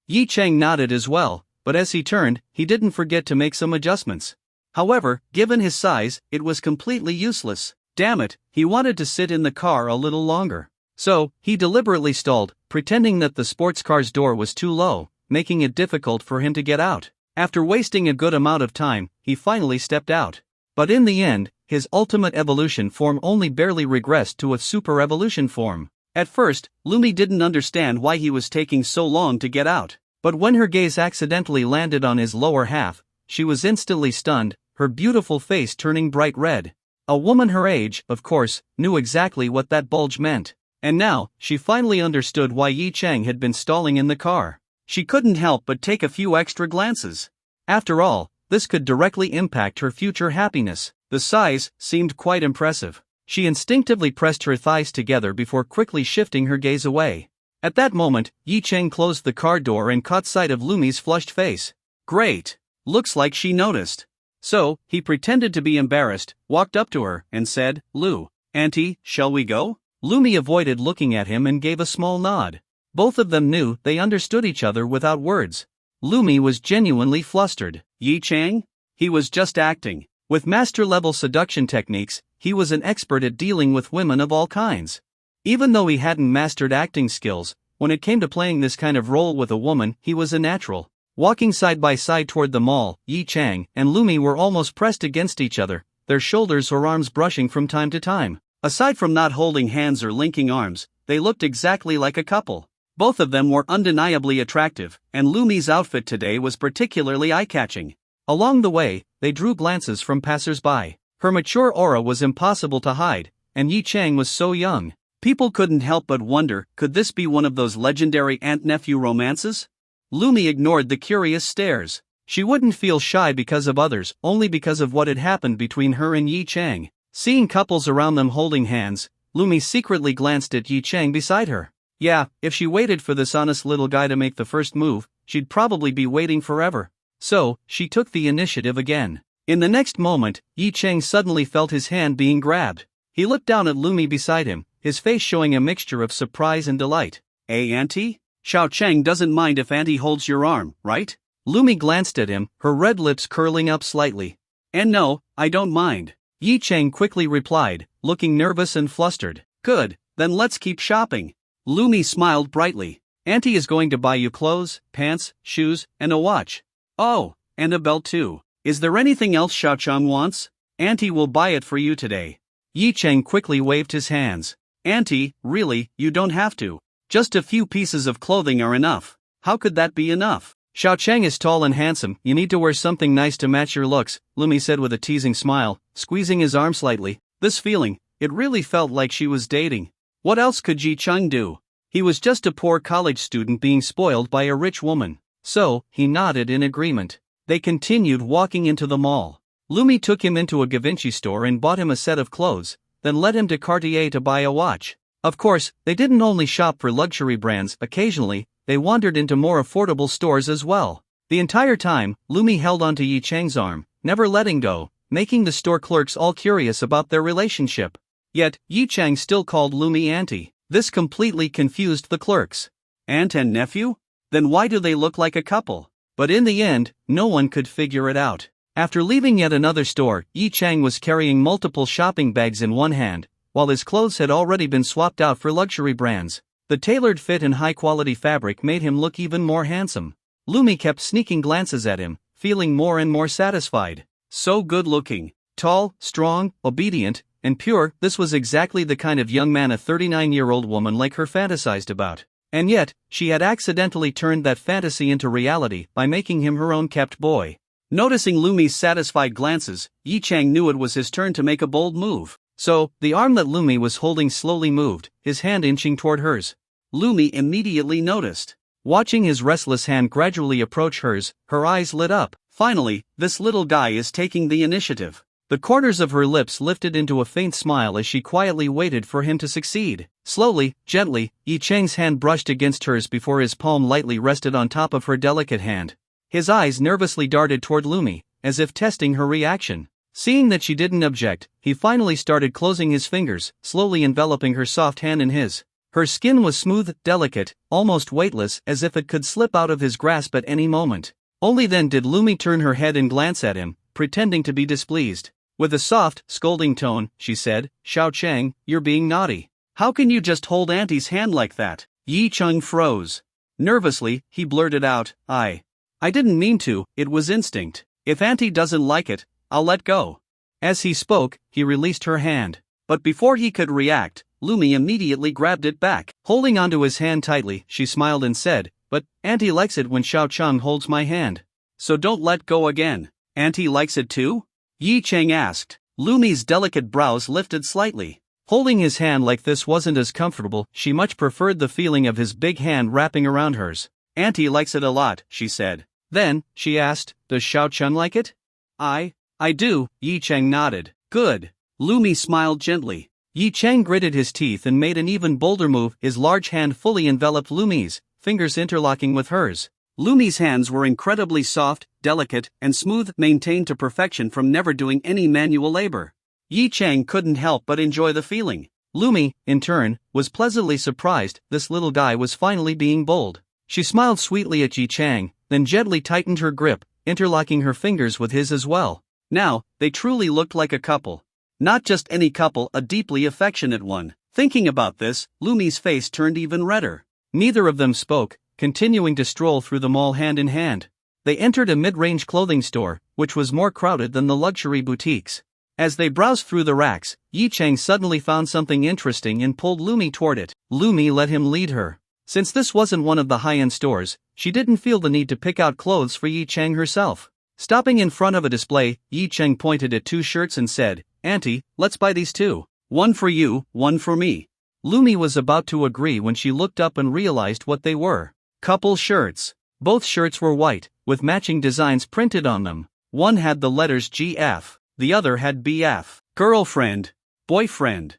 Yi Cheng nodded as well, but as he turned, he didn't forget to make some adjustments. However, given his size, it was completely useless. Damn it, he wanted to sit in the car a little longer. So, he deliberately stalled, pretending that the sports car's door was too low, making it difficult for him to get out. After wasting a good amount of time, he finally stepped out. But in the end, his ultimate evolution form only barely regressed to a super evolution form. At first, Lumi didn't understand why he was taking so long to get out. But when her gaze accidentally landed on his lower half, she was instantly stunned, her beautiful face turning bright red. A woman her age, of course, knew exactly what that bulge meant. And now, she finally understood why Yi Chang had been stalling in the car. She couldn't help but take a few extra glances. After all, this could directly impact her future happiness. The size seemed quite impressive. She instinctively pressed her thighs together before quickly shifting her gaze away. At that moment, Yi Chang closed the car door and caught sight of Lumi's flushed face. Great! Looks like she noticed. So, he pretended to be embarrassed, walked up to her, and said, "Lu, Auntie, shall we go?" Lumi avoided looking at him and gave a small nod. Both of them knew they understood each other without words. Lumi was genuinely flustered. Yi Chang? He was just acting. With master-level seduction techniques, he was an expert at dealing with women of all kinds. Even though he hadn't mastered acting skills, when it came to playing this kind of role with a woman, he was a natural. Walking side by side toward the mall, Yi Chang and Lumi were almost pressed against each other, their shoulders or arms brushing from time to time. Aside from not holding hands or linking arms, they looked exactly like a couple. Both of them were undeniably attractive, and Lumi's outfit today was particularly eye-catching. Along the way, they drew glances from passers-by. Her mature aura was impossible to hide, and Yi Chang was so young. People couldn't help but wonder, could this be one of those legendary aunt-nephew romances? Lumi ignored the curious stares. She wouldn't feel shy because of others, only because of what had happened between her and Yi Chang. Seeing couples around them holding hands, Lumi secretly glanced at Yi Chang beside her. Yeah, if she waited for this honest little guy to make the first move, she'd probably be waiting forever. So, she took the initiative again. In the next moment, Yi Chang suddenly felt his hand being grabbed. He looked down at Lumi beside him, his face showing a mixture of surprise and delight. "Hey, Auntie? Xiao Chang doesn't mind if Auntie holds your arm, right?" Lumi glanced at him, her red lips curling up slightly. "And no, I don't mind," Yi Chang quickly replied, looking nervous and flustered. "Good, then let's keep shopping." Lumi smiled brightly. "Auntie is going to buy you clothes, pants, shoes, and a watch. Oh, and a belt too. Is there anything else Xiao Chang wants? Auntie will buy it for you today." Yi Chang quickly waved his hands. "Auntie, really, you don't have to. Just a few pieces of clothing are enough." "How could that be enough? Xiao Chang is tall and handsome, you need to wear something nice to match your looks," Lumi said with a teasing smile, squeezing his arm slightly. This feeling, it really felt like she was dating. What else could Yi Chang do? He was just a poor college student being spoiled by a rich woman. So, he nodded in agreement. They continued walking into the mall. Lumi took him into a Givenchy store and bought him a set of clothes, then led him to Cartier to buy a watch. Of course, they didn't only shop for luxury brands. Occasionally, they wandered into more affordable stores as well. The entire time, Lumi held onto Yi Chang's arm, never letting go, making the store clerks all curious about their relationship. Yet, Yi Chang still called Lumi Auntie. This completely confused the clerks. Aunt and nephew? Then why do they look like a couple? But in the end, no one could figure it out. After leaving yet another store, Yi Chang was carrying multiple shopping bags in one hand, while his clothes had already been swapped out for luxury brands. The tailored fit and high-quality fabric made him look even more handsome. Lumi kept sneaking glances at him, feeling more and more satisfied. So good-looking, tall, strong, obedient, and pure, this was exactly the kind of young man a 39-year-old woman like her fantasized about. And yet, she had accidentally turned that fantasy into reality by making him her own kept boy. Noticing Lumi's satisfied glances, Yi Chang knew it was his turn to make a bold move. So, the arm that Lumi was holding slowly moved, his hand inching toward hers. Lumi immediately noticed. Watching his restless hand gradually approach hers, her eyes lit up. Finally, this little guy is taking the initiative. The corners of her lips lifted into a faint smile as she quietly waited for him to succeed. Slowly, gently, Yi Chang's hand brushed against hers before his palm lightly rested on top of her delicate hand. His eyes nervously darted toward Lumi, as if testing her reaction. Seeing that she didn't object, he finally started closing his fingers, slowly enveloping her soft hand in his. Her skin was smooth, delicate, almost weightless, as if it could slip out of his grasp at any moment. Only then did Lumi turn her head and glance at him, pretending to be displeased. With a soft, scolding tone, she said, "Xiao Chang, you're being naughty. How can you just hold Auntie's hand like that?" Yi Cheng froze. Nervously, he blurted out, I didn't mean to, it was instinct. If Auntie doesn't like it, I'll let go." As he spoke, he released her hand. But before he could react, Lumi immediately grabbed it back. Holding onto his hand tightly, she smiled and said, "But Auntie likes it when Xiao Chang holds my hand. So don't let go again." "Auntie likes it too?" Yi Cheng asked. Lumi's delicate brows lifted slightly. Holding his hand like this wasn't as comfortable, she much preferred the feeling of his big hand wrapping around hers. "Auntie likes it a lot," she said. Then, she asked, "Does Xiao Cheng like it?" I do," Yi Cheng nodded. "Good." Lumi smiled gently. Yi Cheng gritted his teeth and made an even bolder move. His large hand fully enveloped Lumi's, fingers interlocking with hers. Lumi's hands were incredibly soft, delicate, and smooth, maintained to perfection from never doing any manual labor. Yi Cheng couldn't help but enjoy the feeling. Lumi, in turn, was pleasantly surprised this little guy was finally being bold. She smiled sweetly at Yi Cheng, then gently tightened her grip, interlocking her fingers with his as well. Now, they truly looked like a couple. Not just any couple, a deeply affectionate one. Thinking about this, Lumi's face turned even redder. Neither of them spoke, continuing to stroll through the mall hand in hand. They entered a mid-range clothing store, which was more crowded than the luxury boutiques. As they browsed through the racks, Yi Cheng suddenly found something interesting and pulled Lumi toward it. Lumi let him lead her. Since this wasn't one of the high-end stores, she didn't feel the need to pick out clothes for Yi Cheng herself. Stopping in front of a display, Yi Cheng pointed at 2 shirts and said, "Auntie, let's buy these 2. One for you, one for me." Lumi was about to agree when she looked up and realized what they were. Couple shirts. Both shirts were white, with matching designs printed on them. One had the letters GF, the other had BF, girlfriend, boyfriend.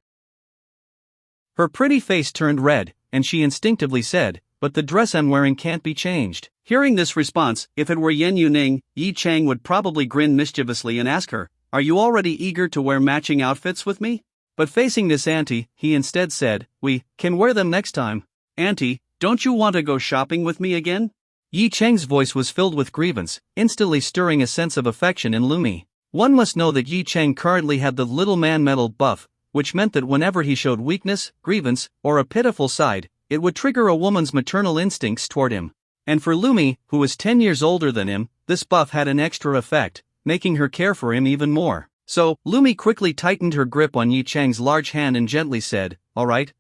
Her pretty face turned red, and she instinctively said, "But the dress I'm wearing can't be changed." Hearing this response, if it were Yen Yuning, Yi Cheng would probably grin mischievously and ask her, "Are you already eager to wear matching outfits with me?" But facing this auntie, he instead said, "We can wear them next time." "Auntie, don't you want to go shopping with me again?" Yi Cheng's voice was filled with grievance, instantly stirring a sense of affection in Lumi. One must know that Yi Cheng currently had the little man metal buff, which meant that whenever he showed weakness, grievance, or a pitiful side, it would trigger a woman's maternal instincts toward him. And for Lumi, who was 10 years older than him, this buff had an extra effect, making her care for him even more. So, Lumi quickly tightened her grip on Yi Cheng's large hand and gently said, all right,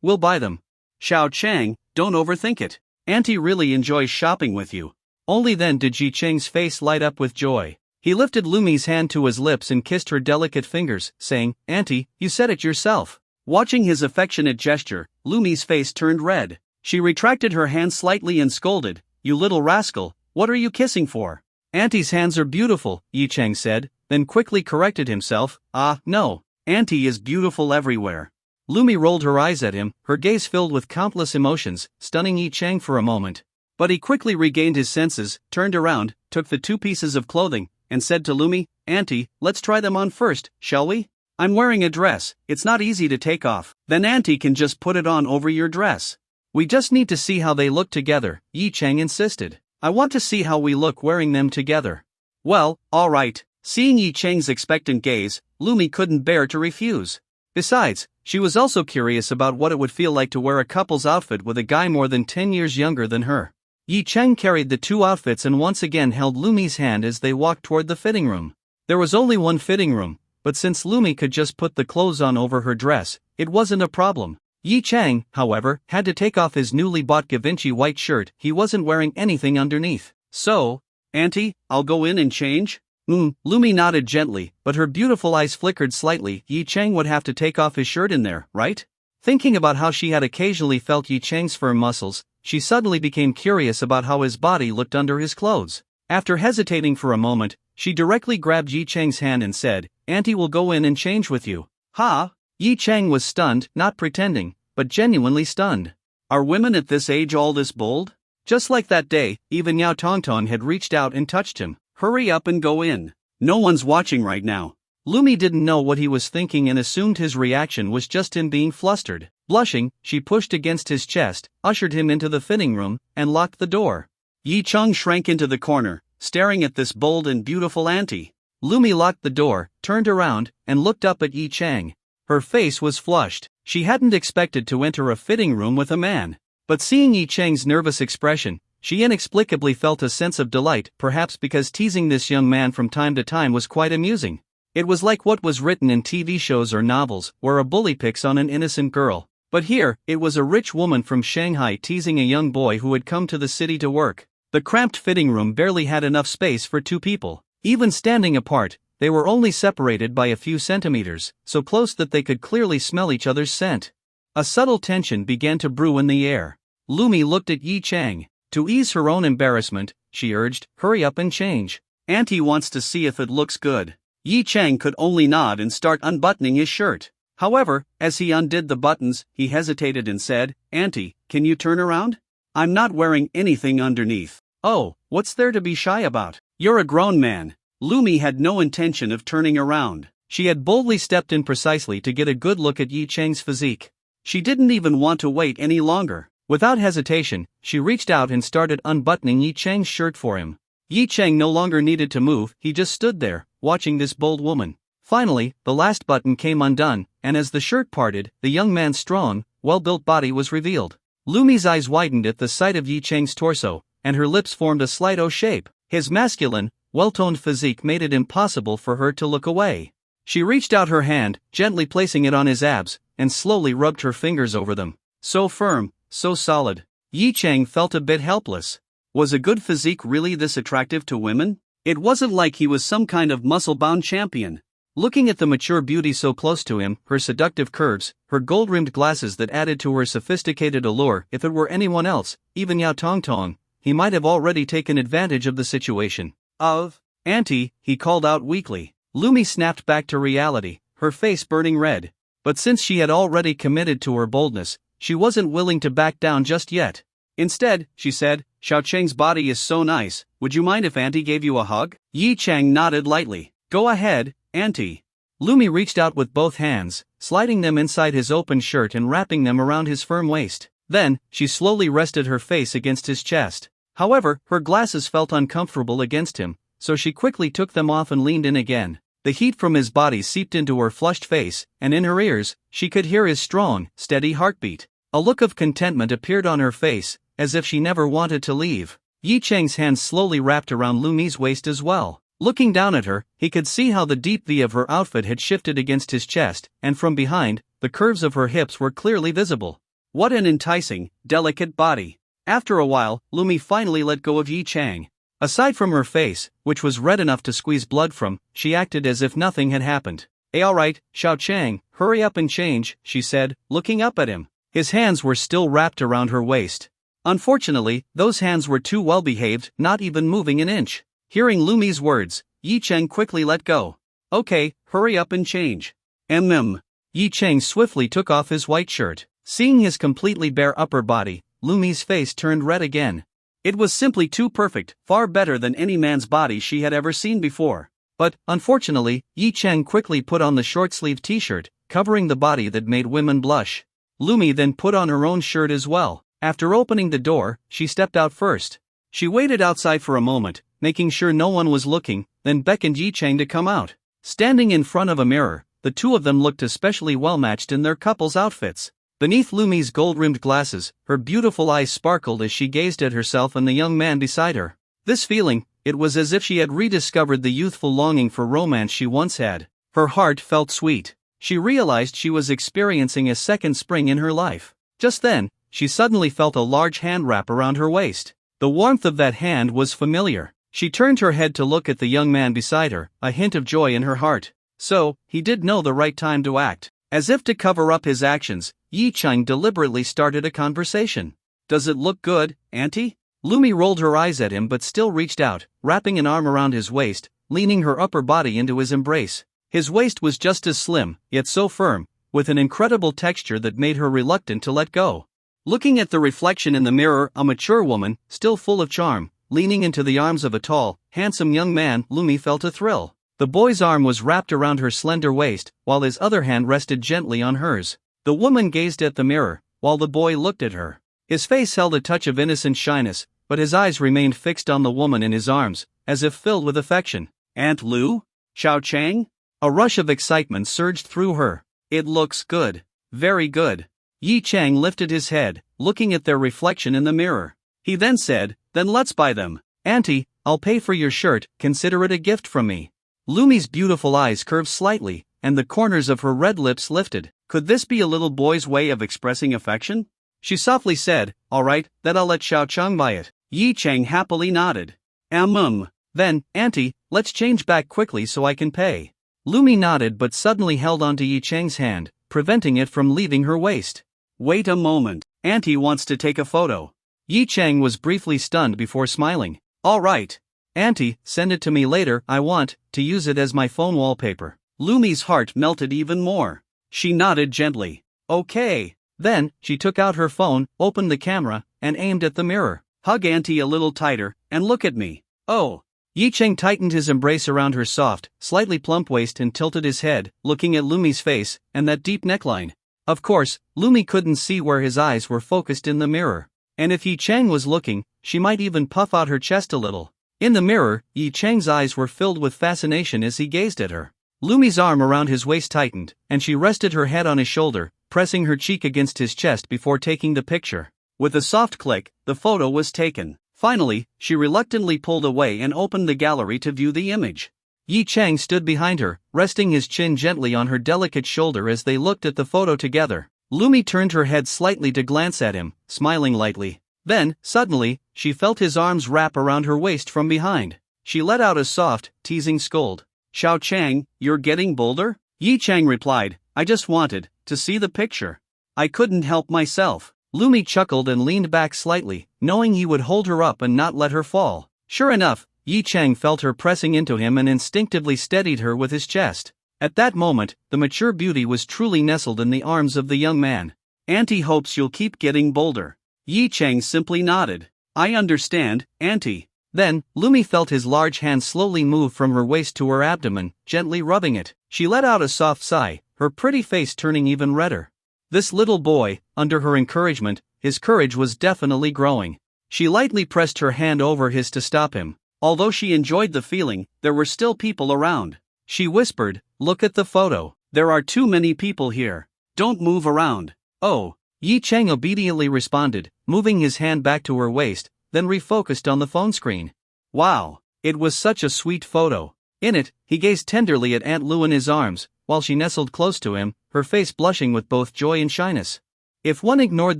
we'll buy them." "Xiao Chang, don't overthink it. Auntie really enjoys shopping with you." Only then did Yi Cheng's face light up with joy. He lifted Lumi's hand to his lips and kissed her delicate fingers, saying, "Auntie, you said it yourself." Watching his affectionate gesture, Lumi's face turned red. She retracted her hand slightly and scolded, "You little rascal, what are you kissing for?" "Auntie's hands are beautiful," Yi Cheng said, then quickly corrected himself, No. Auntie is beautiful everywhere." Lumi rolled her eyes at him, her gaze filled with countless emotions, stunning Yi Cheng for a moment. But he quickly regained his senses, turned around, took the 2 pieces of clothing, and said to Lumi, "Auntie, let's try them on first, shall we? I'm wearing a dress, it's not easy to take off. Then Auntie can just put it on over your dress." "We just need to see how they look together," Yi Cheng insisted. "I want to see how we look wearing them together." "Well, all right." Seeing Yi Cheng's expectant gaze, Lumi couldn't bear to refuse. Besides, she was also curious about what it would feel like to wear a couple's outfit with a guy more than 10 years younger than her. Yi Cheng carried the 2 outfits and once again held Lumi's hand as they walked toward the fitting room. There was only one fitting room, but since Lumi could just put the clothes on over her dress, it wasn't a problem. Yi Cheng, however, had to take off his newly bought Givenchy white shirt. He wasn't wearing anything underneath. "So, Auntie, I'll go in and change?" Lumi nodded gently, but her beautiful eyes flickered slightly. Yi Cheng would have to take off his shirt in there, right? Thinking about how she had occasionally felt Yi Cheng's firm muscles, she suddenly became curious about how his body looked under his clothes. After hesitating for a moment, she directly grabbed Yi Cheng's hand and said, "Auntie will go in and change with you." "Ha?" Yi Cheng was stunned, not pretending, but genuinely stunned. Are women at this age all this bold? Just like that day, even Yao Tongtong had reached out and touched him. "Hurry up and go in. No one's watching right now." Lumi didn't know what he was thinking and assumed his reaction was just him being flustered. Blushing, she pushed against his chest, ushered him into the fitting room, and locked the door. Yi Cheng shrank into the corner, staring at this bold and beautiful auntie. Lumi locked the door, turned around, and looked up at Yi Cheng. Her face was flushed. She hadn't expected to enter a fitting room with a man. But seeing Yi Cheng's nervous expression, she inexplicably felt a sense of delight, perhaps because teasing this young man from time to time was quite amusing. It was like what was written in TV shows or novels, where a bully picks on an innocent girl. But here, it was a rich woman from Shanghai teasing a young boy who had come to the city to work. The cramped fitting room barely had enough space for two people. Even standing apart, they were only separated by a few centimeters, so close that they could clearly smell each other's scent. A subtle tension began to brew in the air. Lumi looked at Yi Cheng. To ease her own embarrassment, she urged, "Hurry up and change. Auntie wants to see if it looks good." Yi Cheng could only nod and start unbuttoning his shirt. However, as he undid the buttons, he hesitated and said, "Auntie, can you turn around? I'm not wearing anything underneath." "Oh, what's there to be shy about? You're a grown man." Lumi had no intention of turning around. She had boldly stepped in precisely to get a good look at Yi Cheng's physique. She didn't even want to wait any longer. Without hesitation, she reached out and started unbuttoning Yi Cheng's shirt for him. Yi Cheng no longer needed to move, he just stood there, watching this bold woman. Finally, the last button came undone, and as the shirt parted, the young man's strong, well-built body was revealed. Lumi's eyes widened at the sight of Yi Cheng's torso, and her lips formed a slight O shape. His masculine, well-toned physique made it impossible for her to look away. She reached out her hand, gently placing it on his abs, and slowly rubbed her fingers over them. So firm, so solid. Yi Cheng felt a bit helpless. Was a good physique really this attractive to women? It wasn't like he was some kind of muscle-bound champion. Looking at the mature beauty so close to him, her seductive curves, her gold-rimmed glasses that added to her sophisticated allure, if it were anyone else, even Yao Tongtong, he might have already taken advantage of the situation. Auntie, he called out weakly. Lumi snapped back to reality, her face burning red. But since she had already committed to her boldness, she wasn't willing to back down just yet. Instead, she said, "Xiao Cheng's body is so nice, would you mind if Auntie gave you a hug?" Yi Cheng nodded lightly. "Go ahead, Auntie." Lumi reached out with both hands, sliding them inside his open shirt and wrapping them around his firm waist. Then, she slowly rested her face against his chest. However, her glasses felt uncomfortable against him, so she quickly took them off and leaned in again. The heat from his body seeped into her flushed face, and in her ears, she could hear his strong, steady heartbeat. A look of contentment appeared on her face, as if she never wanted to leave. Yi Cheng's hands slowly wrapped around Lumi's waist as well. Looking down at her, he could see how the deep V of her outfit had shifted against his chest, and from behind, the curves of her hips were clearly visible. What an enticing, delicate body. After a while, Lumi finally let go of Yi Cheng. Aside from her face, which was red enough to squeeze blood from, she acted as if nothing had happened. Alright, Xiao Cheng, hurry up and change," she said, looking up at him. His hands were still wrapped around her waist. Unfortunately, those hands were too well behaved, not even moving an inch. Hearing Lumi's words, Yi Cheng quickly let go. "Okay, hurry up and change." Yi Cheng swiftly took off his white shirt. Seeing his completely bare upper body, Lumi's face turned red again. It was simply too perfect, far better than any man's body she had ever seen before. But, unfortunately, Yi Cheng quickly put on the short-sleeved t-shirt, covering the body that made women blush. Lumi then put on her own shirt as well. After opening the door, she stepped out first. She waited outside for a moment, making sure no one was looking, then beckoned Yi Cheng to come out. Standing in front of a mirror, the two of them looked especially well-matched in their couple's outfits. Beneath Lumi's gold-rimmed glasses, her beautiful eyes sparkled as she gazed at herself and the young man beside her. This feeling, it was as if she had rediscovered the youthful longing for romance she once had. Her heart felt sweet. She realized she was experiencing a second spring in her life. Just then, she suddenly felt a large hand wrap around her waist. The warmth of that hand was familiar. She turned her head to look at the young man beside her, a hint of joy in her heart. So, he did know the right time to act. As if to cover up his actions, Yi Cheng deliberately started a conversation. "Does it look good, Auntie?" Lumi rolled her eyes at him but still reached out, wrapping an arm around his waist, leaning her upper body into his embrace. His waist was just as slim, yet so firm, with an incredible texture that made her reluctant to let go. Looking at the reflection in the mirror, a mature woman, still full of charm, leaning into the arms of a tall, handsome young man, Lumi felt a thrill. The boy's arm was wrapped around her slender waist, while his other hand rested gently on hers. The woman gazed at the mirror, while the boy looked at her. His face held a touch of innocent shyness, but his eyes remained fixed on the woman in his arms, as if filled with affection. Aunt Lu? Xiao Chang? A rush of excitement surged through her. It looks good. Very good. Yi Chang lifted his head, looking at their reflection in the mirror. He then said, then let's buy them. Auntie, I'll pay for your shirt, consider it a gift from me. Lumi's beautiful eyes curved slightly, and the corners of her red lips lifted. Could this be a little boy's way of expressing affection? She softly said, alright, then I'll let Xiao Chang buy it. Yi Chang happily nodded. Then, Auntie, let's change back quickly so I can pay. Lumi nodded but suddenly held onto Yi Chang's hand, preventing it from leaving her waist. Wait a moment, Auntie wants to take a photo. Yi Chang was briefly stunned before smiling. Alright. Auntie, send it to me later, I want to use it as my phone wallpaper. Lumi's heart melted even more. She nodded gently. Okay. Then, she took out her phone, opened the camera, and aimed at the mirror. Hug Auntie a little tighter, and look at me. Oh. Yi Chang tightened his embrace around her soft, slightly plump waist and tilted his head, looking at Lumi's face, and that deep neckline. Of course, Lumi couldn't see where his eyes were focused in the mirror. And if Yi Chang was looking, she might even puff out her chest a little. In the mirror, Yi Chang's eyes were filled with fascination as he gazed at her. Lumi's arm around his waist tightened, and she rested her head on his shoulder, pressing her cheek against his chest before taking the picture. With a soft click, the photo was taken. Finally, she reluctantly pulled away and opened the gallery to view the image. Yi Chang stood behind her, resting his chin gently on her delicate shoulder as they looked at the photo together. Lumi turned her head slightly to glance at him, smiling lightly. Then, suddenly, she felt his arms wrap around her waist from behind. She let out a soft, teasing scold. Xiao Chang, you're getting bolder? Yi Chang replied, I just wanted to see the picture. I couldn't help myself. Lumi chuckled and leaned back slightly, knowing he would hold her up and not let her fall. Sure enough, Yi Chang felt her pressing into him and instinctively steadied her with his chest. At that moment, the mature beauty was truly nestled in the arms of the young man. Auntie hopes you'll keep getting bolder. Yi Chang simply nodded. I understand, Auntie. Then, Lumi felt his large hand slowly move from her waist to her abdomen, gently rubbing it. She let out a soft sigh, her pretty face turning even redder. This little boy, under her encouragement, his courage was definitely growing. She lightly pressed her hand over his to stop him. Although she enjoyed the feeling, there were still people around. She whispered, look at the photo. There are too many people here. Don't move around. Oh. Yi Chang obediently responded, moving his hand back to her waist, then refocused on the phone screen. Wow. It was such a sweet photo. In it, he gazed tenderly at Aunt Lu in his arms, while she nestled close to him, her face blushing with both joy and shyness. If one ignored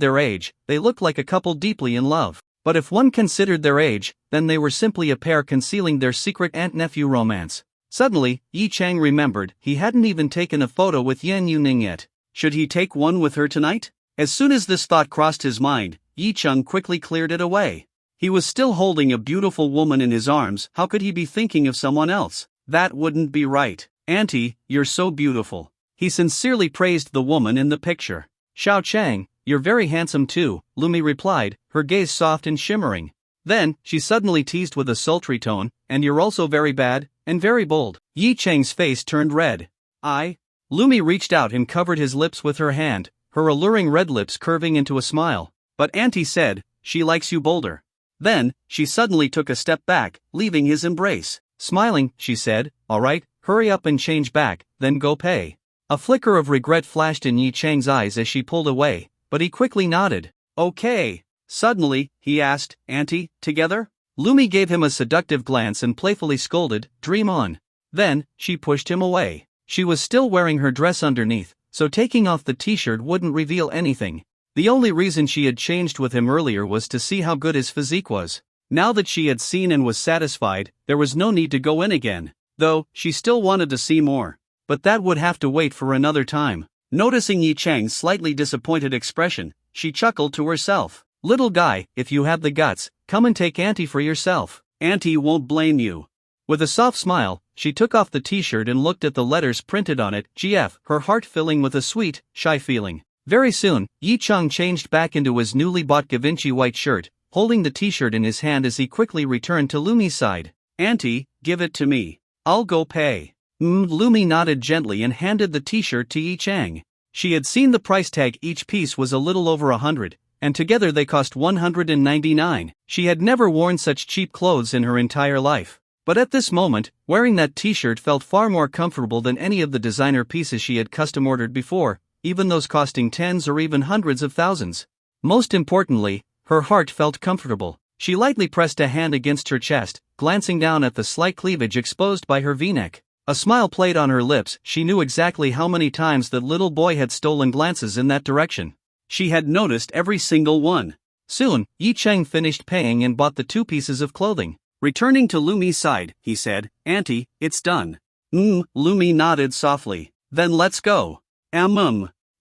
their age, they looked like a couple deeply in love. But if one considered their age, then they were simply a pair concealing their secret aunt-nephew romance. Suddenly, Yi Chang remembered he hadn't even taken a photo with Yan Yuning yet. Should he take one with her tonight? As soon as this thought crossed his mind, Yi Chang quickly cleared it away. He was still holding a beautiful woman in his arms. How could he be thinking of someone else? That wouldn't be right. Auntie, you're so beautiful. He sincerely praised the woman in the picture. Xiao Chang, you're very handsome too, Lumi replied, her gaze soft and shimmering. Then, she suddenly teased with a sultry tone, and you're also very bad, and very bold. Yi Chang's face turned red. Lumi reached out and covered his lips with her hand, her alluring red lips curving into a smile. But Auntie said, she likes you bolder. Then, she suddenly took a step back, leaving his embrace. Smiling, she said, alright, hurry up and change back, then go pay. A flicker of regret flashed in Yi Chang's eyes as she pulled away, but he quickly nodded. Okay. Suddenly, he asked, Auntie, together? Lumi gave him a seductive glance and playfully scolded, dream on. Then, she pushed him away. She was still wearing her dress underneath, so taking off the t-shirt wouldn't reveal anything. The only reason she had changed with him earlier was to see how good his physique was. Now that she had seen and was satisfied, there was no need to go in again. Though, she still wanted to see more. But that would have to wait for another time. Noticing Yi Chang's slightly disappointed expression, she chuckled to herself. Little guy, if you have the guts, come and take Auntie for yourself. Auntie won't blame you. With a soft smile, she took off the t-shirt and looked at the letters printed on it, GF, her heart filling with a sweet, shy feeling. Very soon, Yi Chang changed back into his newly bought Givenchy white shirt, holding the t-shirt in his hand as he quickly returned to Lumi's side. Auntie, give it to me. I'll go pay. Lumi nodded gently and handed the t-shirt to Yi Chang. She had seen the price tag, each piece was a little over 100, and together they cost 199. She had never worn such cheap clothes in her entire life. But at this moment, wearing that t-shirt felt far more comfortable than any of the designer pieces she had custom ordered before, even those costing tens or even hundreds of thousands. Most importantly, her heart felt comfortable. She lightly pressed a hand against her chest, glancing down at the slight cleavage exposed by her v-neck. A smile played on her lips. She knew exactly how many times that little boy had stolen glances in that direction. She had noticed every single one. Soon, Yi Cheng finished paying and bought the 2 pieces of clothing. Returning to Lumi's side, he said, "Auntie, it's done." Lumi nodded softly. "Then let's go."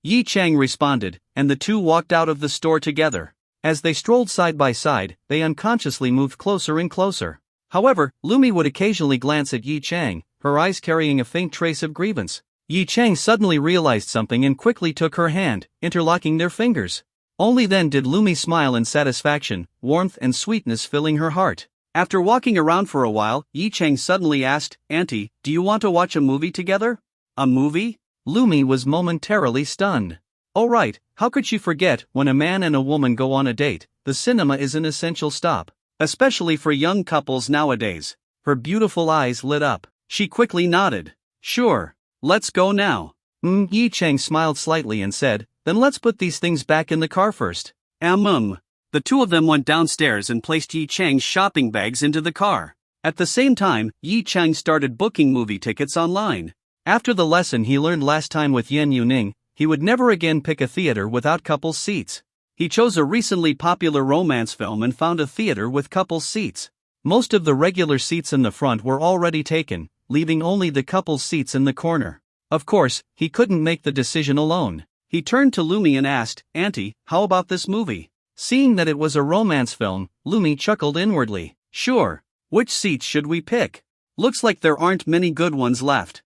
Yi Cheng responded, and the two walked out of the store together. As they strolled side by side, they unconsciously moved closer and closer. However, Lumi would occasionally glance at Yi Cheng, her eyes carrying a faint trace of grievance. Yi Cheng suddenly realized something and quickly took her hand, interlocking their fingers. Only then did Lumi smile in satisfaction, warmth and sweetness filling her heart. After walking around for a while, Yi Cheng suddenly asked, "Auntie, do you want to watch a movie together?" "A movie?" Lumi was momentarily stunned. Oh right, how could she forget? When a man and a woman go on a date, the cinema is an essential stop. Especially for young couples nowadays. Her beautiful eyes lit up. She quickly nodded. "Sure. Let's go now." Yi Cheng smiled slightly and said, "Then let's put these things back in the car first." The two of them went downstairs and placed Yi Cheng's shopping bags into the car. At the same time, Yi Cheng started booking movie tickets online. After the lesson he learned last time with Yan Yuning, he would never again pick a theater without couples seats. He chose a recently popular romance film and found a theater with couples seats. Most of the regular seats in the front were already taken, leaving only the couples seats in the corner. Of course, he couldn't make the decision alone. He turned to Lumi and asked, "Auntie, how about this movie?" Seeing that it was a romance film, Lumi chuckled inwardly. "Sure. Which seats should we pick? Looks like there aren't many good ones left."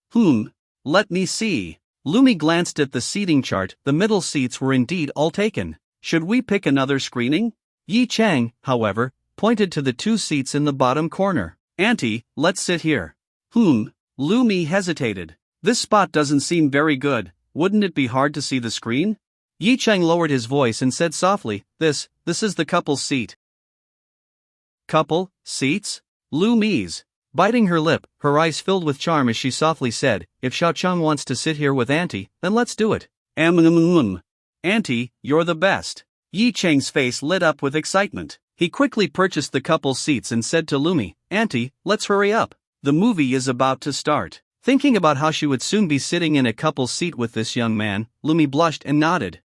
Let me see." Lumi glanced at the seating chart. The middle seats were indeed all taken. "Should we pick another screening?" Yi Cheng, however, pointed to the 2 seats in the bottom corner. "Auntie, let's sit here." Lumi hesitated. "This spot doesn't seem very good. Wouldn't it be hard to see the screen?" Yi Cheng lowered his voice and said softly, This is the couple's seat." "Couple? Seats?" Lumi's. Biting her lip, her eyes filled with charm as she softly said, "If Xiaocheng wants to sit here with Auntie, then let's do it." "Auntie, you're the best." Yi Cheng's face lit up with excitement. He quickly purchased the couple's seats and said to Lumi, "Auntie, let's hurry up. The movie is about to start." Thinking about how she would soon be sitting in a couple's seat with this young man, Lumi blushed and nodded.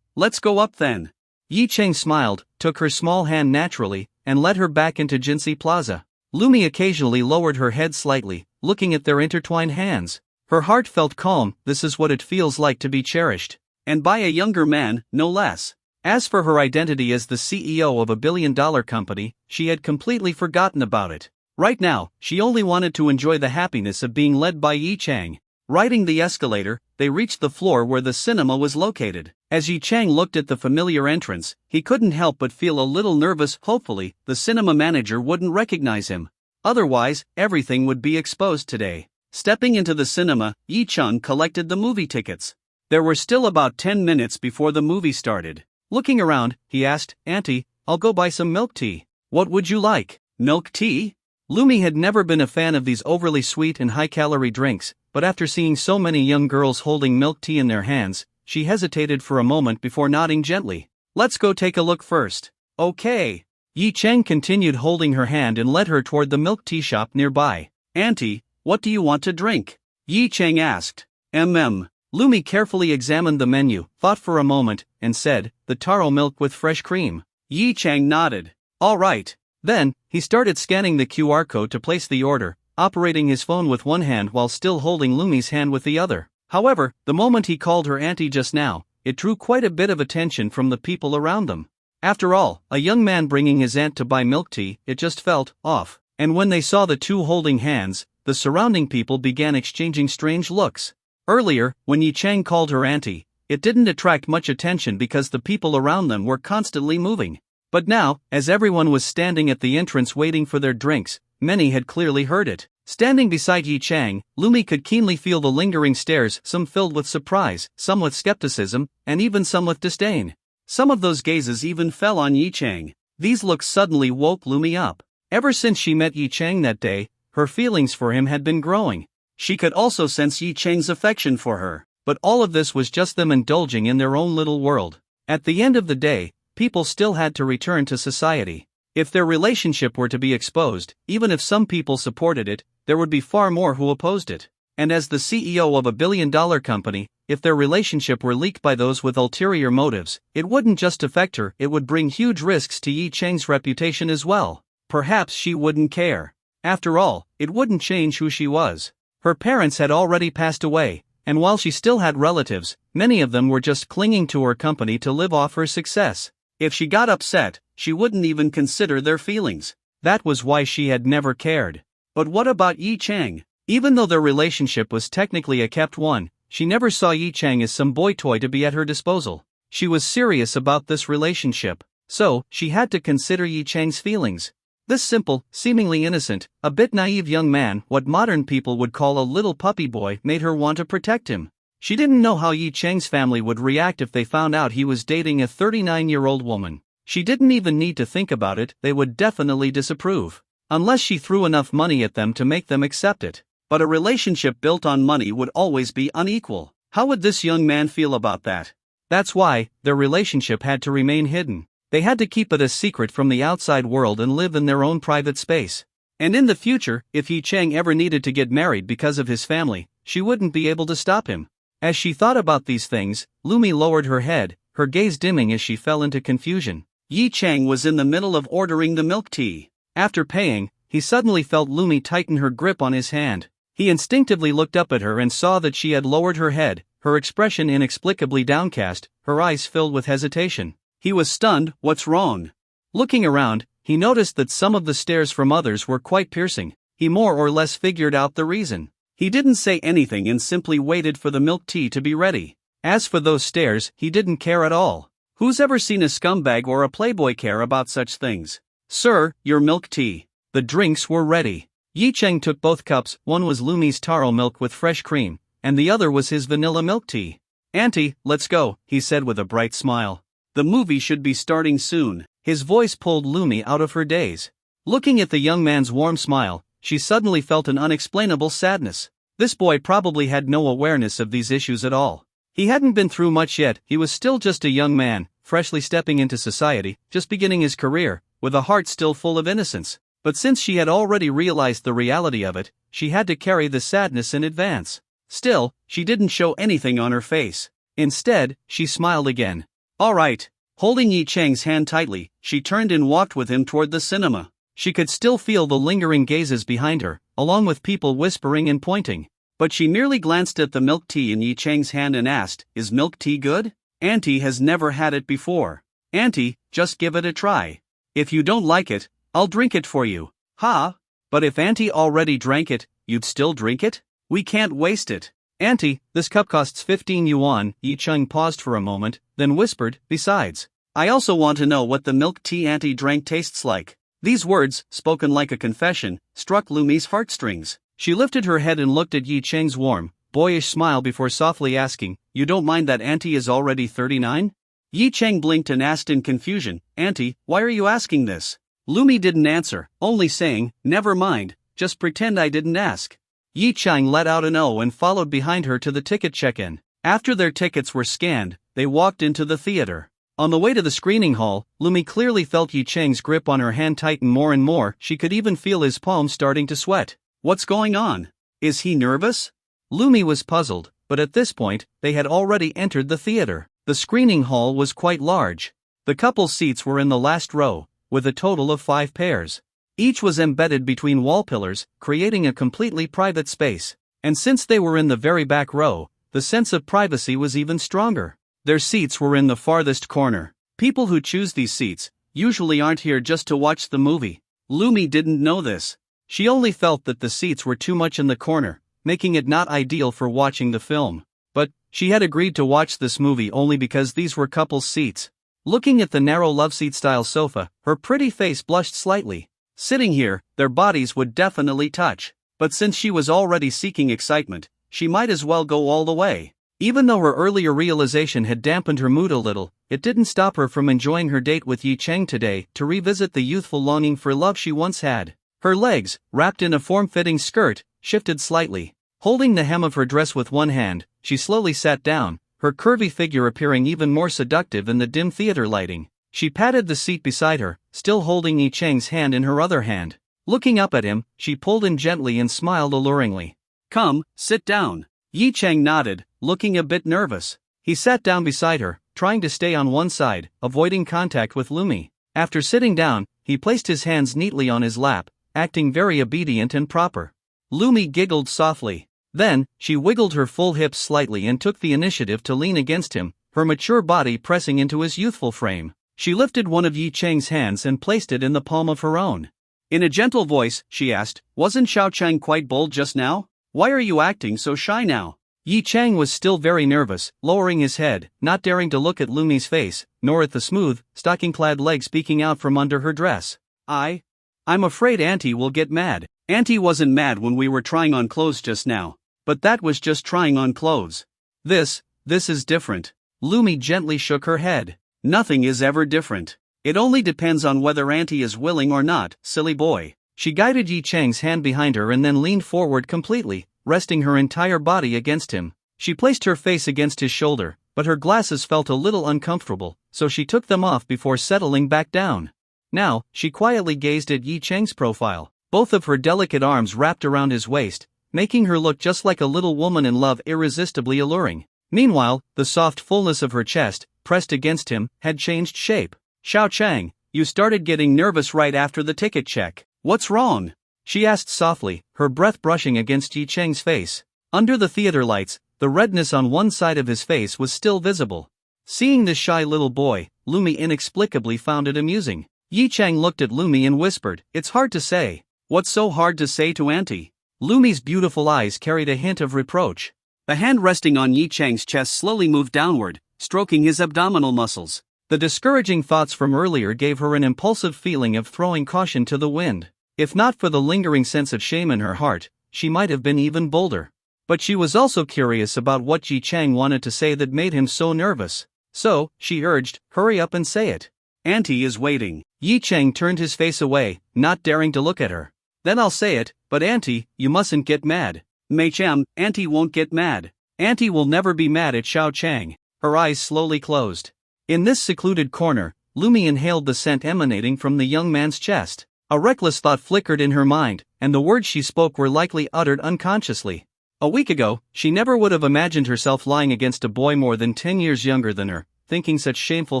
Let's go up then." Yi Cheng smiled, took her small hand naturally, and led her back into Jinsei Plaza. Lumi occasionally lowered her head slightly, looking at their intertwined hands. Her heart felt calm. This is what it feels like to be cherished. And by a younger man, no less. As for her identity as the CEO of a billion-dollar company, she had completely forgotten about it. Right now, she only wanted to enjoy the happiness of being led by Yi Cheng. Riding the escalator, they reached the floor where the cinema was located. As Yi Cheng looked at the familiar entrance, he couldn't help but feel a little nervous. Hopefully, the cinema manager wouldn't recognize him. Otherwise, everything would be exposed today. Stepping into the cinema, Yi Cheng collected the movie tickets. There were still about 10 minutes before the movie started. Looking around, he asked, "Auntie, I'll go buy some milk tea." "What would you like? Milk tea?" Lumi had never been a fan of these overly sweet and high-calorie drinks, but after seeing so many young girls holding milk tea in their hands, she hesitated for a moment before nodding gently. "Let's go take a look first." "Okay." Yi Cheng continued holding her hand and led her toward the milk tea shop nearby. "Auntie, what do you want to drink?" Yi Cheng asked. Lumi carefully examined the menu, thought for a moment, and said, "The taro milk with fresh cream." Yi Cheng nodded. "All right." Then, he started scanning the QR code to place the order, operating his phone with one hand while still holding Lumi's hand with the other. However, the moment he called her auntie just now, it drew quite a bit of attention from the people around them. After all, a young man bringing his aunt to buy milk tea, it just felt off. And when they saw the two holding hands, the surrounding people began exchanging strange looks. Earlier, when Yi Cheng called her auntie, it didn't attract much attention because the people around them were constantly moving. But now, as everyone was standing at the entrance waiting for their drinks, many had clearly heard it. Standing beside Yi Cheng, Lumi could keenly feel the lingering stares, some filled with surprise, some with skepticism, and even some with disdain. Some of those gazes even fell on Yi Chang. These looks suddenly woke Lumi up. Ever since she met Yi Chang that day, her feelings for him had been growing. She could also sense Yi Chang's affection for her, but all of this was just them indulging in their own little world. At the end of the day, people still had to return to society. If their relationship were to be exposed, even if some people supported it, there would be far more who opposed it. And as the CEO of a billion-dollar company, if their relationship were leaked by those with ulterior motives, it wouldn't just affect her, it would bring huge risks to Yi Chang's reputation as well. Perhaps she wouldn't care. After all, it wouldn't change who she was. Her parents had already passed away, and while she still had relatives, many of them were just clinging to her company to live off her success. If she got upset, she wouldn't even consider their feelings. That was why she had never cared. But what about Yi Chang? Even though their relationship was technically a kept one, she never saw Yi Chang as some boy toy to be at her disposal. She was serious about this relationship, so she had to consider Yi Chang's feelings. This simple, seemingly innocent, a bit naive young man, what modern people would call a little puppy boy, made her want to protect him. She didn't know how Yi Chang's family would react if they found out he was dating a 39-year-old woman. She didn't even need to think about it, they would definitely disapprove. Unless she threw enough money at them to make them accept it. But a relationship built on money would always be unequal. How would this young man feel about that? That's why their relationship had to remain hidden. They had to keep it a secret from the outside world and live in their own private space. And in the future, if Yi Chang ever needed to get married because of his family, she wouldn't be able to stop him. As she thought about these things, Lumi lowered her head, her gaze dimming as she fell into confusion. Yi Chang was in the middle of ordering the milk tea. After paying, he suddenly felt Lumi tighten her grip on his hand. He instinctively looked up at her and saw that she had lowered her head, her expression inexplicably downcast, her eyes filled with hesitation. He was stunned. What's wrong? Looking around, he noticed that some of the stares from others were quite piercing. He more or less figured out the reason. He didn't say anything and simply waited for the milk tea to be ready. As for those stares, he didn't care at all. Who's ever seen a scumbag or a playboy care about such things? Sir, your milk tea. The drinks were ready. Yi Chang took both cups, one was Lumi's taro milk with fresh cream, and the other was his vanilla milk tea. Auntie, let's go, he said with a bright smile. The movie should be starting soon. His voice pulled Lumi out of her daze. Looking at the young man's warm smile, she suddenly felt an unexplainable sadness. This boy probably had no awareness of these issues at all. He hadn't been through much yet, he was still just a young man, freshly stepping into society, just beginning his career, with a heart still full of innocence. But since she had already realized the reality of it, she had to carry the sadness in advance. Still, she didn't show anything on her face. Instead, she smiled again. All right. Holding Yi Chang's hand tightly, she turned and walked with him toward the cinema. She could still feel the lingering gazes behind her, along with people whispering and pointing. But she merely glanced at the milk tea in Yi Chang's hand and asked, "Is milk tea good? Auntie has never had it before." "Auntie, just give it a try. If you don't like it, I'll drink it for you." "Ha? But if Auntie already drank it, you'd still drink it? We can't waste it." "Auntie, this cup costs 15 yuan. Yi Chang paused for a moment, then whispered, "Besides, I also want to know what the milk tea Auntie drank tastes like." These words, spoken like a confession, struck Lumi's heartstrings. She lifted her head and looked at Yi Chang's warm, boyish smile before softly asking, "You don't mind that Auntie is already 39? Yi Chang blinked and asked in confusion, "Auntie, why are you asking this?" Lumi didn't answer, only saying, "Never mind, just pretend I didn't ask." Yi Chang let out an "oh" and followed behind her to the ticket check-in. After their tickets were scanned, they walked into the theater. On the way to the screening hall, Lumi clearly felt Yi Chang's grip on her hand tighten more and more, she could even feel his palm starting to sweat. What's going on? Is he nervous? Lumi was puzzled, but at this point, they had already entered the theater. The screening hall was quite large. The couple's seats were in the last row, with a total of 5 pairs. Each was embedded between wall pillars, creating a completely private space. And since they were in the very back row, the sense of privacy was even stronger. Their seats were in the farthest corner. People who choose these seats usually aren't here just to watch the movie. Lumi didn't know this. She only felt that the seats were too much in the corner, making it not ideal for watching the film. But she had agreed to watch this movie only because these were couples' seats. Looking at the narrow loveseat-style sofa, her pretty face blushed slightly. Sitting here, their bodies would definitely touch. But since she was already seeking excitement, she might as well go all the way. Even though her earlier realization had dampened her mood a little, it didn't stop her from enjoying her date with Yi Cheng today to revisit the youthful longing for love she once had. Her legs, wrapped in a form-fitting skirt, shifted slightly. Holding the hem of her dress with one hand, she slowly sat down, her curvy figure appearing even more seductive in the dim theater lighting. She patted the seat beside her, still holding Yi Cheng's hand in her other hand. Looking up at him, she pulled him gently and smiled alluringly. "Come, sit down." Yi Cheng nodded, looking a bit nervous. He sat down beside her, trying to stay on one side, avoiding contact with Lumi. After sitting down, he placed his hands neatly on his lap, acting very obedient and proper. Lumi giggled softly. Then, she wiggled her full hips slightly and took the initiative to lean against him, her mature body pressing into his youthful frame. She lifted one of Yi Cheng's hands and placed it in the palm of her own. In a gentle voice, she asked, "Wasn't Xiao Cheng quite bold just now? Why are you acting so shy now?" Yi Cheng was still very nervous, lowering his head, not daring to look at Lumi's face, nor at the smooth, stocking-clad legs peeking out from under her dress. I'm afraid Auntie will get mad." "Auntie wasn't mad when we were trying on clothes just now. But that was just trying on clothes. This is different." Lumi gently shook her head. "Nothing is ever different. It only depends on whether Auntie is willing or not, silly boy." She guided Yi Cheng's hand behind her and then leaned forward completely, resting her entire body against him. She placed her face against his shoulder, but her glasses felt a little uncomfortable, so she took them off before settling back down. Now, she quietly gazed at Yi Cheng's profile, both of her delicate arms wrapped around his waist, making her look just like a little woman in love, irresistibly alluring. Meanwhile, the soft fullness of her chest, pressed against him, had changed shape. "Xiao Cheng, you started getting nervous right after the ticket check. What's wrong?" she asked softly, her breath brushing against Yi Cheng's face. Under the theater lights, the redness on one side of his face was still visible. Seeing this shy little boy, Lumi inexplicably found it amusing. Yi Cheng looked at Lumi and whispered, "It's hard to say." "What's so hard to say to Auntie?" Lumi's beautiful eyes carried a hint of reproach. The hand resting on Yi Cheng's chest slowly moved downward, stroking his abdominal muscles. The discouraging thoughts from earlier gave her an impulsive feeling of throwing caution to the wind. If not for the lingering sense of shame in her heart, she might have been even bolder. But she was also curious about what Yi Cheng wanted to say that made him so nervous. So, she urged, "Hurry up and say it. Auntie is waiting." Yi Cheng turned his face away, not daring to look at her. "Then I'll say it, but Auntie, you mustn't get mad." "Mei Cham, Auntie won't get mad. Auntie will never be mad at Xiao Cheng." Her eyes slowly closed. In this secluded corner, Lumi inhaled the scent emanating from the young man's chest. A reckless thought flickered in her mind, and the words she spoke were likely uttered unconsciously. A week ago, she never would have imagined herself lying against a boy more than 10 years younger than her, thinking such shameful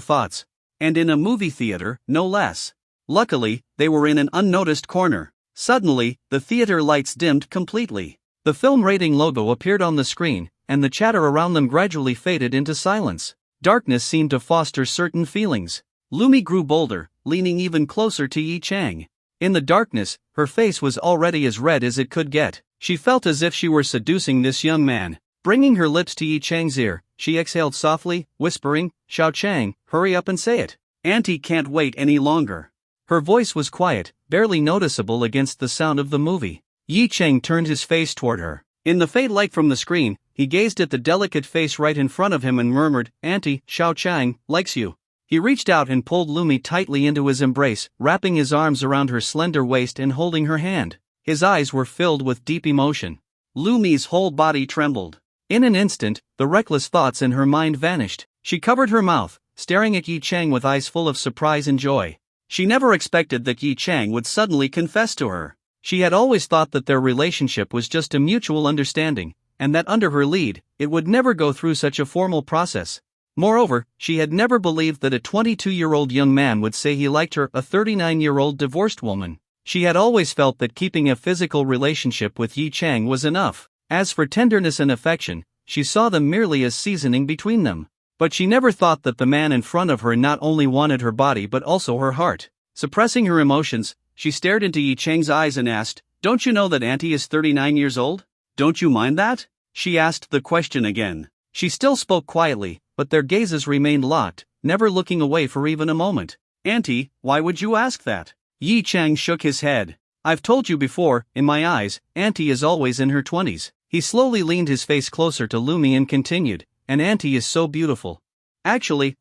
thoughts. And in a movie theater, no less. Luckily, they were in an unnoticed corner. Suddenly, the theater lights dimmed completely. The film rating logo appeared on the screen, and the chatter around them gradually faded into silence. Darkness seemed to foster certain feelings. Lumi grew bolder, leaning even closer to Yi Cheng. In the darkness, her face was already as red as it could get. She felt as if she were seducing this young man. Bringing her lips to Yi Cheng's ear, she exhaled softly, whispering, "Xiao Cheng, hurry up and say it. Auntie can't wait any longer." Her voice was quiet, barely noticeable against the sound of the movie. Yi Cheng turned his face toward her. In the faint light from the screen, he gazed at the delicate face right in front of him and murmured, "Auntie, Xiao Cheng likes you." He reached out and pulled Lumi tightly into his embrace, wrapping his arms around her slender waist and holding her hand. His eyes were filled with deep emotion. Lumi's whole body trembled. In an instant, the reckless thoughts in her mind vanished. She covered her mouth, staring at Yi Cheng with eyes full of surprise and joy. She never expected that Yi Cheng would suddenly confess to her. She had always thought that their relationship was just a mutual understanding, and that under her lead, it would never go through such a formal process. Moreover, she had never believed that a 22-year-old young man would say he liked her, a 39-year-old divorced woman. She had always felt that keeping a physical relationship with Yi Cheng was enough. As for tenderness and affection, she saw them merely as seasoning between them. But she never thought that the man in front of her not only wanted her body but also her heart. Suppressing her emotions, she stared into Yi Cheng's eyes and asked, "Don't you know that Auntie is 39 years old? Don't you mind that?" She asked the question again. She still spoke quietly, but their gazes remained locked, never looking away for even a moment. "Auntie, why would you ask that?" Yi Cheng shook his head. "I've told you before, in my eyes, Auntie is always in her 20s. He slowly leaned his face closer to Lumi and continued, and Auntie is so beautiful. Actually,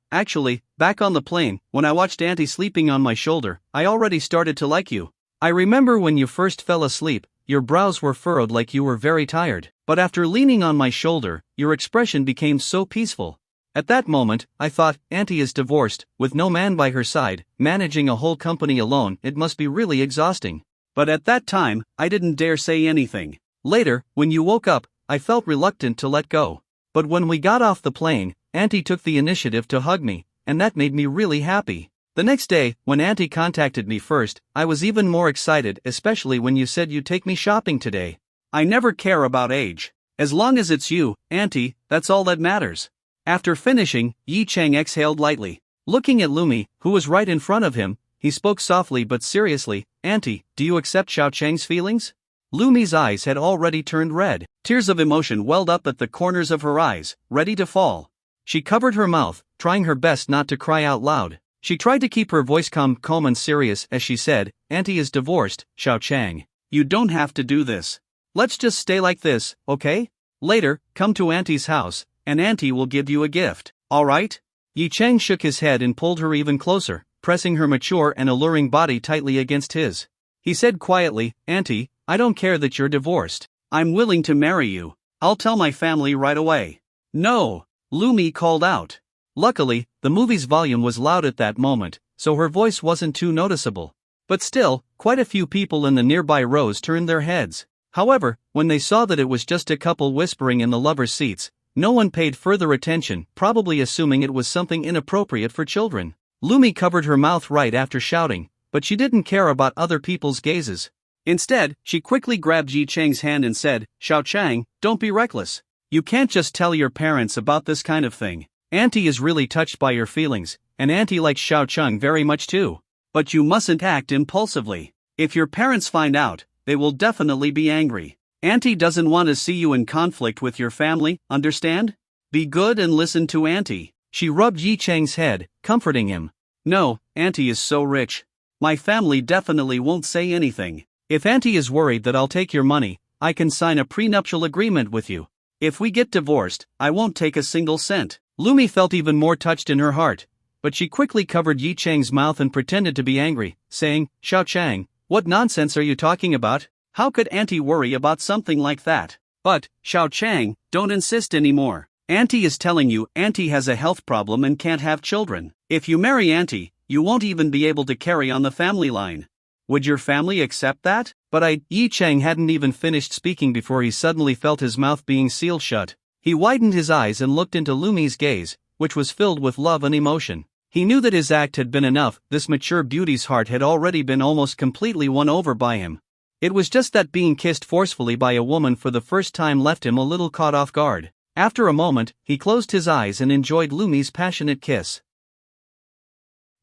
back on the plane, when I watched Auntie sleeping on my shoulder, I already started to like you. I remember when you first fell asleep, your brows were furrowed like you were very tired, but after leaning on my shoulder, your expression became so peaceful. At that moment, I thought, Auntie is divorced, with no man by her side, managing a whole company alone, it must be really exhausting. But at that time, I didn't dare say anything. Later, when you woke up, I felt reluctant to let go. But when we got off the plane, Auntie took the initiative to hug me, and that made me really happy. The next day, when Auntie contacted me first, I was even more excited, especially when you said you'd take me shopping today. I never care about age. As long as it's you, Auntie, that's all that matters. After finishing, Yi Chang exhaled lightly. Looking at Lumi, who was right in front of him, he spoke softly but seriously, Auntie, do you accept Xiao Chang's feelings? Lumi's eyes had already turned red. Tears of emotion welled up at the corners of her eyes, ready to fall. She covered her mouth, trying her best not to cry out loud. She tried to keep her voice calm and serious as she said, Auntie is divorced, Xiao Chang. You don't have to do this. Let's just stay like this, okay? Later, come to Auntie's house, and Auntie will give you a gift, alright? Yi Chang shook his head and pulled her even closer, pressing her mature and alluring body tightly against his. He said quietly, Auntie, I don't care that you're divorced. I'm willing to marry you. I'll tell my family right away. No, Lumi called out. Luckily, the movie's volume was loud at that moment, so her voice wasn't too noticeable. But still, quite a few people in the nearby rows turned their heads. However, when they saw that it was just a couple whispering in the lovers' seats, no one paid further attention, probably assuming it was something inappropriate for children. Lumi covered her mouth right after shouting, but she didn't care about other people's gazes. Instead, she quickly grabbed Yi Chang's hand and said, Xiao Chang, don't be reckless. You can't just tell your parents about this kind of thing. Auntie is really touched by your feelings, and Auntie likes Xiao Chang very much too. But you mustn't act impulsively. If your parents find out, they will definitely be angry. Auntie doesn't want to see you in conflict with your family, understand? Be good and listen to Auntie. She rubbed Yi Chang's head, comforting him. No, Auntie is so rich. My family definitely won't say anything. If Auntie is worried that I'll take your money, I can sign a prenuptial agreement with you. If we get divorced, I won't take a single cent. Lumi felt even more touched in her heart, but she quickly covered Yi Chang's mouth and pretended to be angry, saying, Xiao Chang, what nonsense are you talking about? How could Auntie worry about something like that? But, Xiao Chang, don't insist anymore. Auntie is telling you Auntie has a health problem and can't have children. If you marry Auntie, you won't even be able to carry on the family line. Would your family accept that? But Yi Chang hadn't even finished speaking before he suddenly felt his mouth being sealed shut. He widened his eyes and looked into Lumi's gaze, which was filled with love and emotion. He knew that his act had been enough, this mature beauty's heart had already been almost completely won over by him. It was just that being kissed forcefully by a woman for the first time left him a little caught off guard. After a moment, he closed his eyes and enjoyed Lumi's passionate kiss.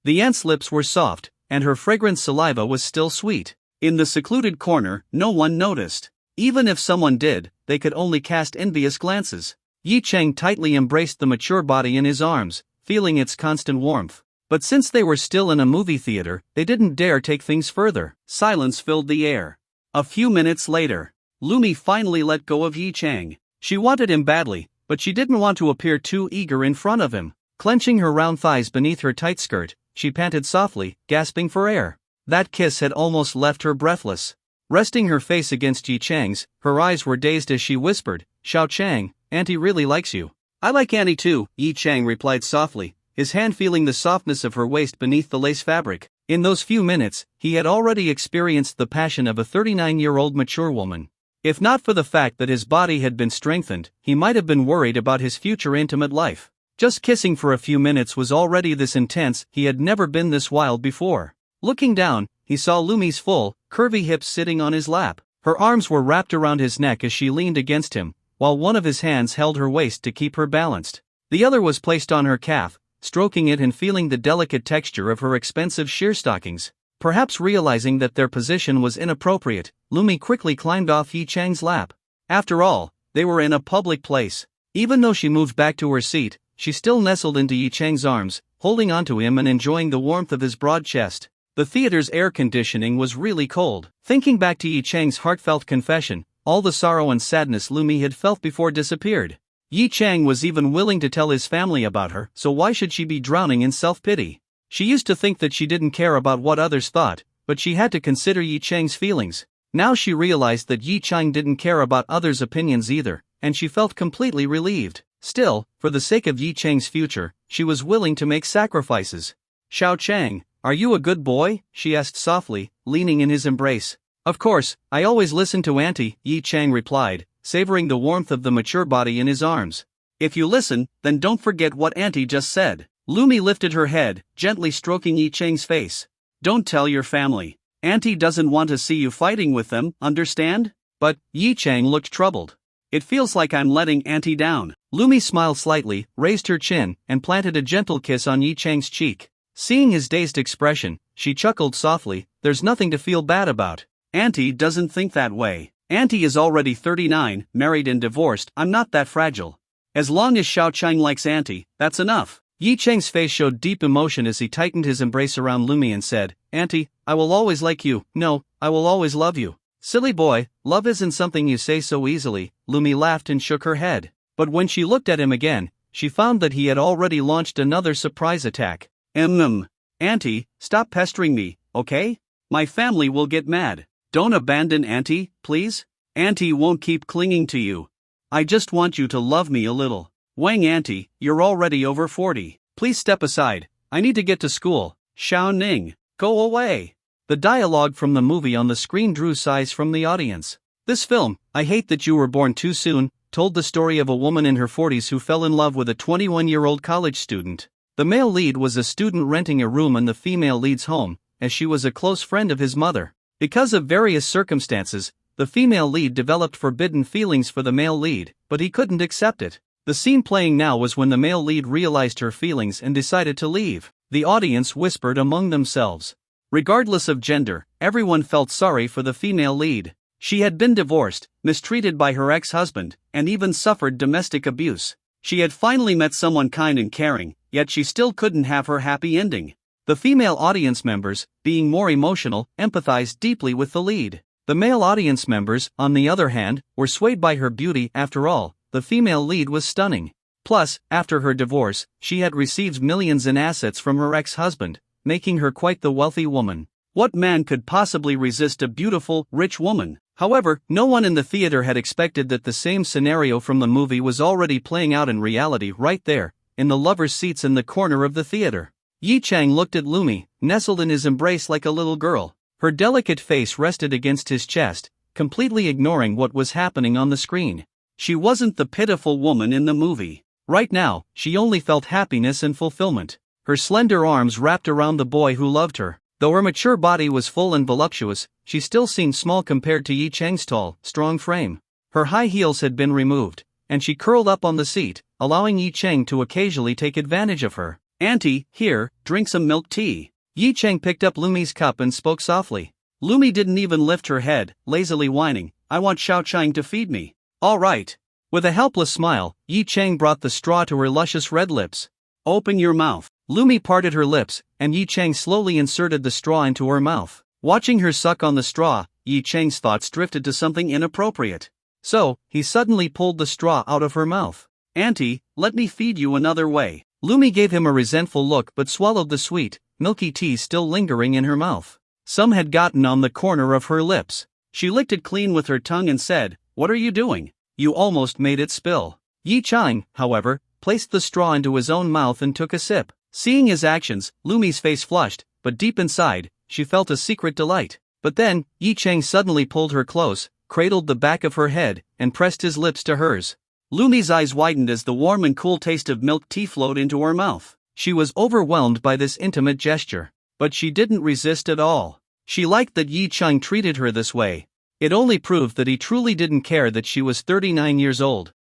The aunt's lips were soft, and her fragrant saliva was still sweet. In the secluded corner, no one noticed. Even if someone did, they could only cast envious glances. Yi Chang tightly embraced the mature body in his arms, feeling its constant warmth. But since they were still in a movie theater, they didn't dare take things further. Silence filled the air. A few minutes later, Lumi finally let go of Yi Chang. She wanted him badly, but she didn't want to appear too eager in front of him. Clenching her round thighs beneath her tight skirt, she panted softly, gasping for air. That kiss had almost left her breathless. Resting her face against Yi Chang's, her eyes were dazed as she whispered, Xiao Chang, Auntie really likes you. I like Auntie too, Yi Chang replied softly, his hand feeling the softness of her waist beneath the lace fabric. In those few minutes, he had already experienced the passion of a 39-year-old mature woman. If not for the fact that his body had been strengthened, he might have been worried about his future intimate life. Just kissing for a few minutes was already this intense, he had never been this wild before. Looking down, he saw Lumi's full, curvy hips sitting on his lap. Her arms were wrapped around his neck as she leaned against him, while one of his hands held her waist to keep her balanced. The other was placed on her calf, stroking it and feeling the delicate texture of her expensive sheer stockings. Perhaps realizing that their position was inappropriate, Lumi quickly climbed off Yi Chang's lap. After all, they were in a public place. Even though she moved back to her seat, she still nestled into Yi Chang's arms, holding onto him and enjoying the warmth of his broad chest. The theater's air conditioning was really cold. Thinking back to Yi Chang's heartfelt confession, all the sorrow and sadness Lumi had felt before disappeared. Yi Chang was even willing to tell his family about her, so why should she be drowning in self-pity? She used to think that she didn't care about what others thought, but she had to consider Yi Chang's feelings. Now she realized that Yi Chang didn't care about others' opinions either, and she felt completely relieved. Still, for the sake of Yi Chang's future, she was willing to make sacrifices. "Xiao Chang, are you a good boy?" she asked softly, leaning in his embrace. "Of course, I always listen to Auntie," Yi Chang replied, savoring the warmth of the mature body in his arms. "If you listen, then don't forget what Auntie just said." Lumi lifted her head, gently stroking Yi Chang's face. "Don't tell your family. Auntie doesn't want to see you fighting with them, understand?" But Yi Chang looked troubled. "It feels like I'm letting Auntie down." Lumi smiled slightly, raised her chin, and planted a gentle kiss on Yi Chang's cheek. Seeing his dazed expression, she chuckled softly. "There's nothing to feel bad about. Auntie doesn't think that way. Auntie is already 39, married and divorced. I'm not that fragile. As long as Xiao Chang likes Auntie, that's enough." Yi Chang's face showed deep emotion as he tightened his embrace around Lumi and said, "Auntie, I will always like you. No, I will always love you." "Silly boy, love isn't something you say so easily." Lumi laughed and shook her head. But when she looked at him again, she found that he had already launched another surprise attack. Auntie, stop pestering me, okay? My family will get mad. Don't abandon Auntie, please. Auntie won't keep clinging to you. I just want you to love me a little. Wang Auntie, you're already over 40. Please step aside. I need to get to school. Xiao Ning, go away." The dialogue from the movie on the screen drew sighs from the audience. This film, I Hate That You Were Born Too Soon, told the story of a woman in her 40s who fell in love with a 21-year-old college student. The male lead was a student renting a room in the female lead's home, as she was a close friend of his mother. Because of various circumstances, the female lead developed forbidden feelings for the male lead, but he couldn't accept it. The scene playing now was when the male lead realized her feelings and decided to leave. The audience whispered among themselves. Regardless of gender, everyone felt sorry for the female lead. She had been divorced, mistreated by her ex-husband, and even suffered domestic abuse. She had finally met someone kind and caring, yet she still couldn't have her happy ending. The female audience members, being more emotional, empathized deeply with the lead. The male audience members, on the other hand, were swayed by her beauty. After all, the female lead was stunning. Plus, after her divorce, she had received millions in assets from her ex-husband, making her quite the wealthy woman. What man could possibly resist a beautiful, rich woman? However, no one in the theater had expected that the same scenario from the movie was already playing out in reality right there, in the lovers' seats in the corner of the theater. Yi Chang looked at Lumi, nestled in his embrace like a little girl. Her delicate face rested against his chest, completely ignoring what was happening on the screen. She wasn't the pitiful woman in the movie. Right now, she only felt happiness and fulfillment. Her slender arms wrapped around the boy who loved her. Though her mature body was full and voluptuous, she still seemed small compared to Yi Chang's tall, strong frame. Her high heels had been removed, and she curled up on the seat, allowing Yi Chang to occasionally take advantage of her. "Auntie, here, drink some milk tea." Yi Chang picked up Lumi's cup and spoke softly. Lumi didn't even lift her head, lazily whining, "I want Xiao Chang to feed me." "All right." With a helpless smile, Yi Chang brought the straw to her luscious red lips. "Open your mouth." Lumi parted her lips, and Yi Chang slowly inserted the straw into her mouth. Watching her suck on the straw, Yi Chang's thoughts drifted to something inappropriate. So, he suddenly pulled the straw out of her mouth. "Auntie, let me feed you another way." Lumi gave him a resentful look but swallowed the sweet, milky tea still lingering in her mouth. Some had gotten on the corner of her lips. She licked it clean with her tongue and said, "What are you doing? You almost made it spill." Yi Chang, however, placed the straw into his own mouth and took a sip. Seeing his actions, Lumi's face flushed, but deep inside, she felt a secret delight. But then, Yi Chang suddenly pulled her close, cradled the back of her head, and pressed his lips to hers. Lumi's eyes widened as the warm and cool taste of milk tea flowed into her mouth. She was overwhelmed by this intimate gesture. But she didn't resist at all. She liked that Yi Chang treated her this way. It only proved that he truly didn't care that she was 39 years old.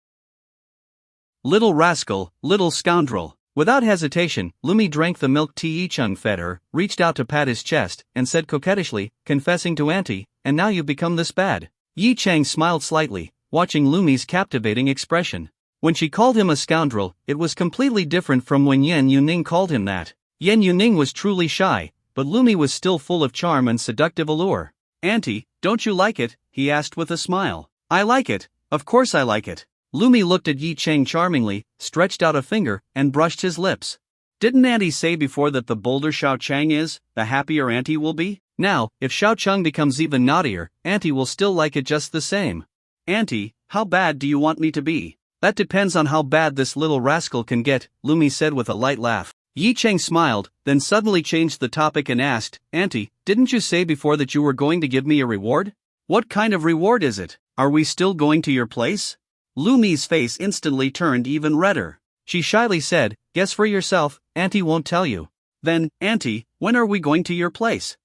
Little rascal, little scoundrel. Without hesitation, Lumi drank the milk tea Yi Chang fed her, reached out to pat his chest, and said coquettishly, confessing to Auntie, "And now you've become this bad." Yi Chang smiled slightly, watching Lumi's captivating expression. When she called him a scoundrel, it was completely different from when Yan Yuning called him that. Yan Yuning was truly shy, but Lumi was still full of charm and seductive allure. "Auntie, don't you like it?" he asked with a smile. I like it, of course I like it. Lumi looked at Yi Chang charmingly, stretched out a finger, and brushed his lips. Didn't Auntie say before that the bolder Xiao Chang is, the happier Auntie will be? Now, if Xiao Chang becomes even naughtier, Auntie will still like it just the same. Auntie, how bad do you want me to be? That depends on how bad this little rascal can get, Lumi said with a light laugh. Yi Chang smiled, then suddenly changed the topic and asked, Auntie, didn't you say before that you were going to give me a reward? What kind of reward is it? Are we still going to your place? Lumi's face instantly turned even redder. She shyly said, guess for yourself, Auntie won't tell you. Then, Auntie, when are we going to your place?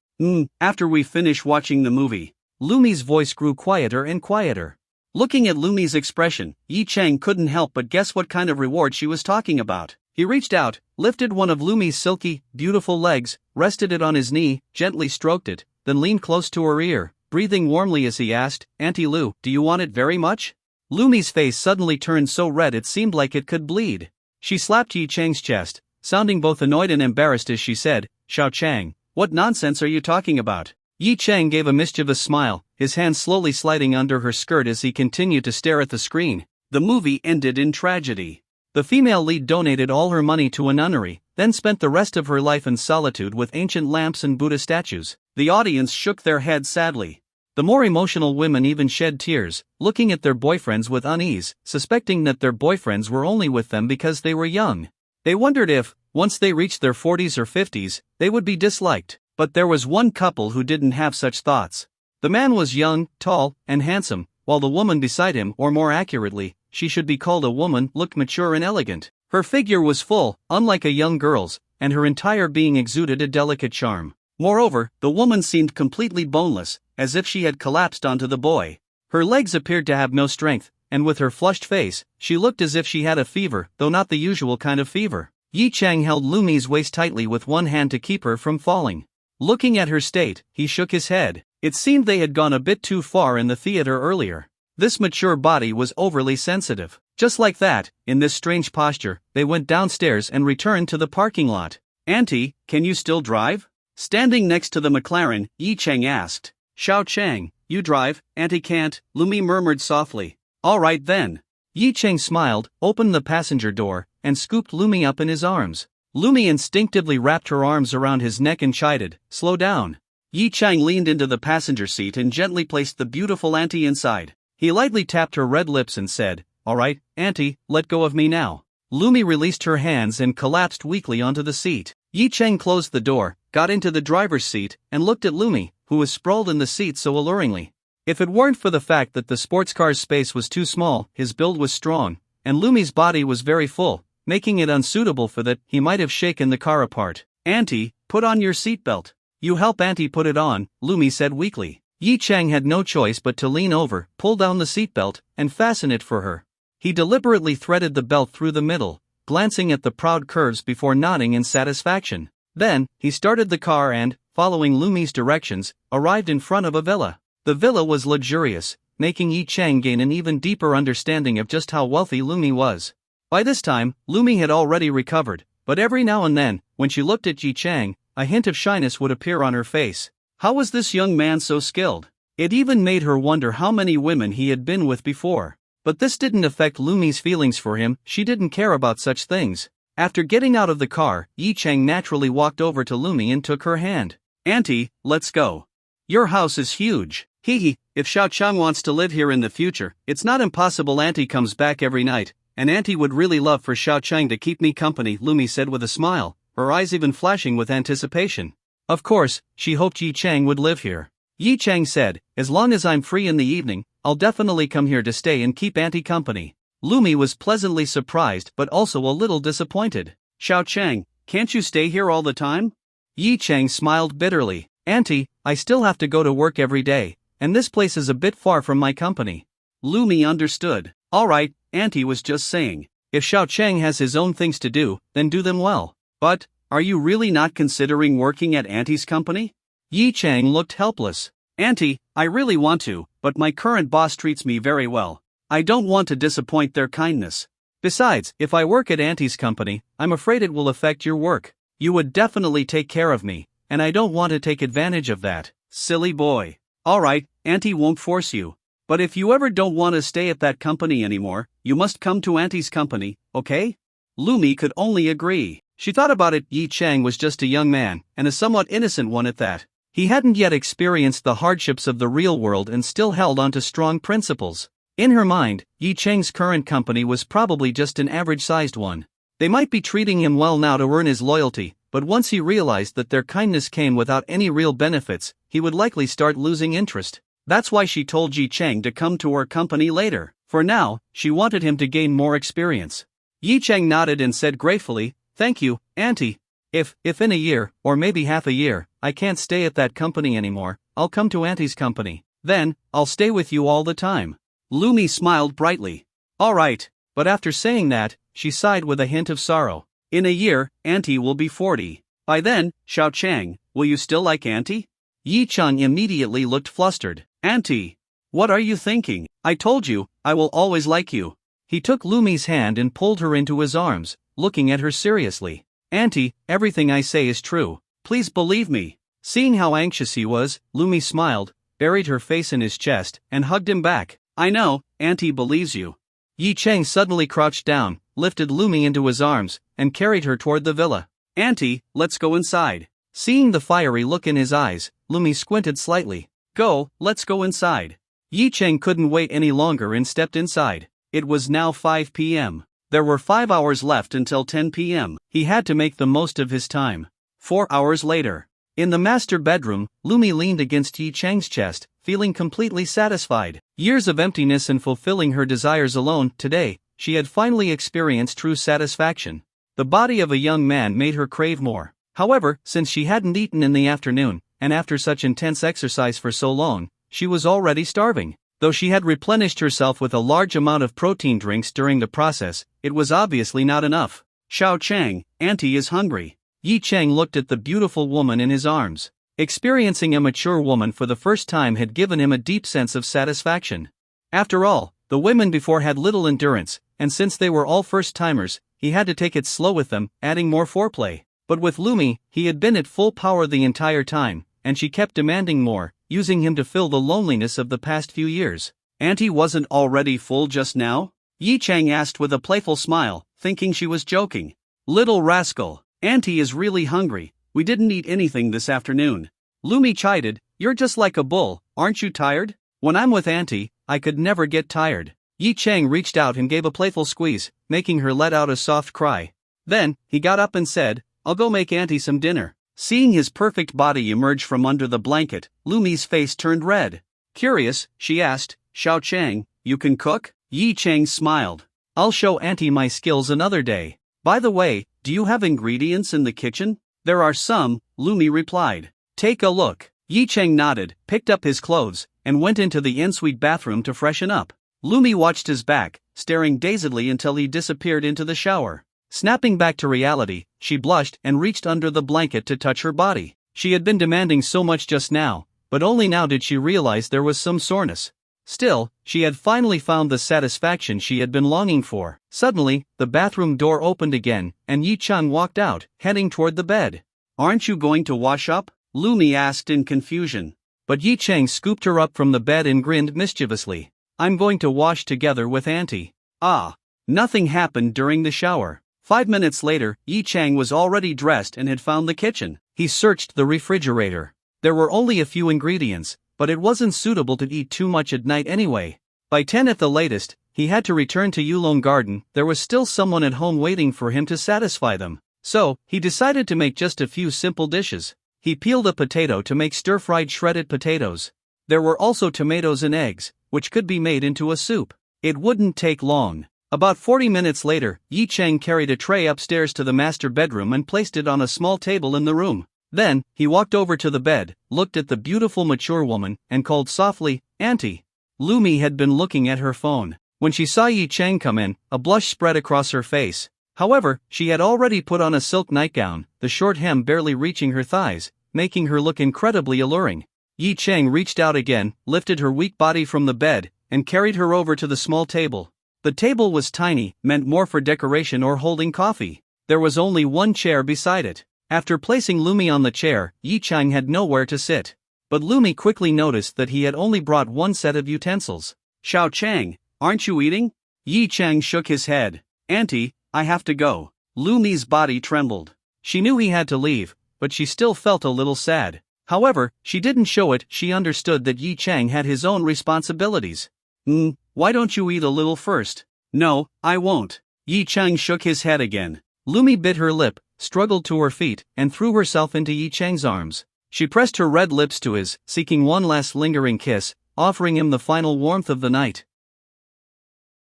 After we finish watching the movie. Lumi's voice grew quieter and quieter. Looking at Lumi's expression, Yi Chang couldn't help but guess what kind of reward she was talking about. He reached out, lifted one of Lumi's silky, beautiful legs, rested it on his knee, gently stroked it, then leaned close to her ear, breathing warmly as he asked, Auntie Lu, do you want it very much? Lumi's face suddenly turned so red it seemed like it could bleed. She slapped Yi Chang's chest, sounding both annoyed and embarrassed as she said, Xiao Chang, what nonsense are you talking about? Yi Chang gave a mischievous smile, his hand slowly sliding under her skirt as he continued to stare at the screen. The movie ended in tragedy. The female lead donated all her money to a nunnery, then spent the rest of her life in solitude with ancient lamps and Buddha statues. The audience shook their heads sadly. The more emotional women even shed tears, looking at their boyfriends with unease, suspecting that their boyfriends were only with them because they were young. They wondered if, once they reached their 40s or 50s, they would be disliked. But there was one couple who didn't have such thoughts. The man was young, tall, and handsome, while the woman beside him, or more accurately, she should be called a woman, looked mature and elegant. Her figure was full, unlike a young girl's, and her entire being exuded a delicate charm. Moreover, the woman seemed completely boneless, as if she had collapsed onto the boy. Her legs appeared to have no strength, and with her flushed face, she looked as if she had a fever, though not the usual kind of fever. Yi Chang held Lumi's waist tightly with one hand to keep her from falling. Looking at her state, he shook his head. It seemed they had gone a bit too far in the theater earlier. This mature body was overly sensitive. Just like that, in this strange posture, they went downstairs and returned to the parking lot. Auntie, can you still drive? Standing next to the McLaren, Yi Chang asked. Xiao Chang, you drive, Auntie can't, Lumi murmured softly. All right then. Yi Chang smiled, opened the passenger door, and scooped Lumi up in his arms. Lumi instinctively wrapped her arms around his neck and chided, slow down. Yi Chang leaned into the passenger seat and gently placed the beautiful Auntie inside. He lightly tapped her red lips and said, all right, Auntie, let go of me now. Lumi released her hands and collapsed weakly onto the seat. Yi Chang closed the door, got into the driver's seat, and looked at Lumi, who was sprawled in the seat so alluringly. If it weren't for the fact that the sports car's space was too small, his build was strong, and Lumi's body was very full, making it unsuitable for that, he might have shaken the car apart. Auntie, put on your seatbelt. You help Auntie put it on, Lumi said weakly. Yi Chang had no choice but to lean over, pull down the seatbelt, and fasten it for her. He deliberately threaded the belt through the middle, glancing at the proud curves before nodding in satisfaction. Then, he started the car and, following Lumi's directions, arrived in front of a villa. The villa was luxurious, making Yi Chang gain an even deeper understanding of just how wealthy Lumi was. By this time, Lumi had already recovered, but every now and then, when she looked at Yi Chang, a hint of shyness would appear on her face. How was this young man so skilled? It even made her wonder how many women he had been with before. But this didn't affect Lumi's feelings for him, she didn't care about such things. After getting out of the car, Yi Chang naturally walked over to Lumi and took her hand. Auntie, let's go. Your house is huge. Hee, if Xiao Chang wants to live here in the future, it's not impossible Auntie comes back every night. And Auntie would really love for Xiao Chang to keep me company, Lumi said with a smile, her eyes even flashing with anticipation. Of course, she hoped Yi Chang would live here. Yi Chang said, as long as I'm free in the evening, I'll definitely come here to stay and keep Auntie company. Lumi was pleasantly surprised but also a little disappointed. Xiao Chang, can't you stay here all the time? Yi Chang smiled bitterly. Auntie, I still have to go to work every day, and this place is a bit far from my company. Lumi understood. All right, Auntie was just saying, if Xiao Chang has his own things to do, then do them well. But, are you really not considering working at Auntie's company? Yi Chang looked helpless. Auntie, I really want to, but my current boss treats me very well. I don't want to disappoint their kindness. Besides, if I work at Auntie's company, I'm afraid it will affect your work. You would definitely take care of me, and I don't want to take advantage of that. Silly boy. All right, Auntie won't force you. But if you ever don't want to stay at that company anymore, you must come to Auntie's company, okay? Lumi could only agree. She thought about it. Yi Chang was just a young man, and a somewhat innocent one at that. He hadn't yet experienced the hardships of the real world and still held on to strong principles. In her mind, Yi Chang's current company was probably just an average-sized one. They might be treating him well now to earn his loyalty, but once he realized that their kindness came without any real benefits, he would likely start losing interest. That's why she told Yi Chang to come to her company later. For now, she wanted him to gain more experience. Yi Chang nodded and said gratefully, "Thank you, Auntie. If in a year, or maybe half a year, I can't stay at that company anymore, I'll come to Auntie's company. Then, I'll stay with you all the time." Lumi smiled brightly. "All right," but after saying that, she sighed with a hint of sorrow. "In a year, Auntie will be 40. By then, Xiao Chang, will you still like Auntie?" Yi Chang immediately looked flustered. "Auntie, what are you thinking? I told you, I will always like you." He took Lumi's hand and pulled her into his arms, looking at her seriously. "Auntie, everything I say is true. Please believe me." Seeing how anxious he was, Lumi smiled, buried her face in his chest, and hugged him back. "I know, Auntie believes you." Yi Chang suddenly crouched down, lifted Lumi into his arms, and carried her toward the villa. "Auntie, let's go inside." Seeing the fiery look in his eyes, Lumi squinted slightly. "Go, let's go inside." Yi Chang couldn't wait any longer and stepped inside. It was now 5 p.m. There were 5 hours left until 10 p.m. He had to make the most of his time. 4 hours later. In the master bedroom, Lumi leaned against Yi Chang's chest, feeling completely satisfied. Years of emptiness and fulfilling her desires alone, today, she had finally experienced true satisfaction. The body of a young man made her crave more. However, since she hadn't eaten in the afternoon, and after such intense exercise for so long, she was already starving. Though she had replenished herself with a large amount of protein drinks during the process, it was obviously not enough. "Xiao Chang, Auntie is hungry." Yi Chang looked at the beautiful woman in his arms. Experiencing a mature woman for the first time had given him a deep sense of satisfaction. After all, the women before had little endurance, and since they were all first-timers, he had to take it slow with them, adding more foreplay. But with Lumi, he had been at full power the entire time, and she kept demanding more, using him to fill the loneliness of the past few years. "Auntie wasn't already full just now?" Yi Chang asked with a playful smile, thinking she was joking. "Little rascal, Auntie is really hungry. We didn't eat anything this afternoon." Lumi chided, "You're just like a bull, aren't you tired? When I'm with Auntie, I could never get tired." Yi Chang reached out and gave a playful squeeze, making her let out a soft cry. Then, he got up and said, "I'll go make Auntie some dinner." Seeing his perfect body emerge from under the blanket, Lumi's face turned red. Curious, she asked, "Xiao Chang, you can cook?" Yi Chang smiled. "I'll show Auntie my skills another day. By the way, do you have ingredients in the kitchen?" "There are some," Lumi replied. "Take a look." Yi Chang nodded, picked up his clothes, and went into the ensuite bathroom to freshen up. Lumi watched his back, staring dazedly until he disappeared into the shower. Snapping back to reality, she blushed and reached under the blanket to touch her body. She had been demanding so much just now, but only now did she realize there was some soreness. Still, she had finally found the satisfaction she had been longing for. Suddenly, the bathroom door opened again, and Yi Chang walked out, heading toward the bed. "Aren't you going to wash up?" Lumi asked in confusion. But Yi Chang scooped her up from the bed and grinned mischievously. "I'm going to wash together with Auntie." Ah. Nothing happened during the shower. 5 minutes later, Yi Chang was already dressed and had found the kitchen. He searched the refrigerator. There were only a few ingredients, but it wasn't suitable to eat too much at night anyway. By 10 at the latest, he had to return to Yulong Garden. There was still someone at home waiting for him to satisfy them. So, he decided to make just a few simple dishes. He peeled a potato to make stir-fried shredded potatoes. There were also tomatoes and eggs, which could be made into a soup. It wouldn't take long. About 40 minutes later, Yi Chang carried a tray upstairs to the master bedroom and placed it on a small table in the room. Then, he walked over to the bed, looked at the beautiful mature woman, and called softly, "Auntie." Lumi had been looking at her phone. When she saw Yi Chang come in, a blush spread across her face. However, she had already put on a silk nightgown, the short hem barely reaching her thighs, making her look incredibly alluring. Yi Chang reached out again, lifted her weak body from the bed, and carried her over to the small table. The table was tiny, meant more for decoration or holding coffee. There was only one chair beside it. After placing Lumi on the chair, Yi Chang had nowhere to sit. But Lumi quickly noticed that he had only brought one set of utensils. Xiao Chang, aren't you eating? Yi Chang shook his head. Auntie, I have to go. Lumi's body trembled. She knew he had to leave, but she still felt a little sad. However, she didn't show it. She understood that Yi Chang had his own responsibilities. Why don't you eat a little first? No, I won't. Yi Chang shook his head again. Lumi bit her lip, struggled to her feet, and threw herself into Yi Chang's arms. She pressed her red lips to his, seeking one last lingering kiss, offering him the final warmth of the night.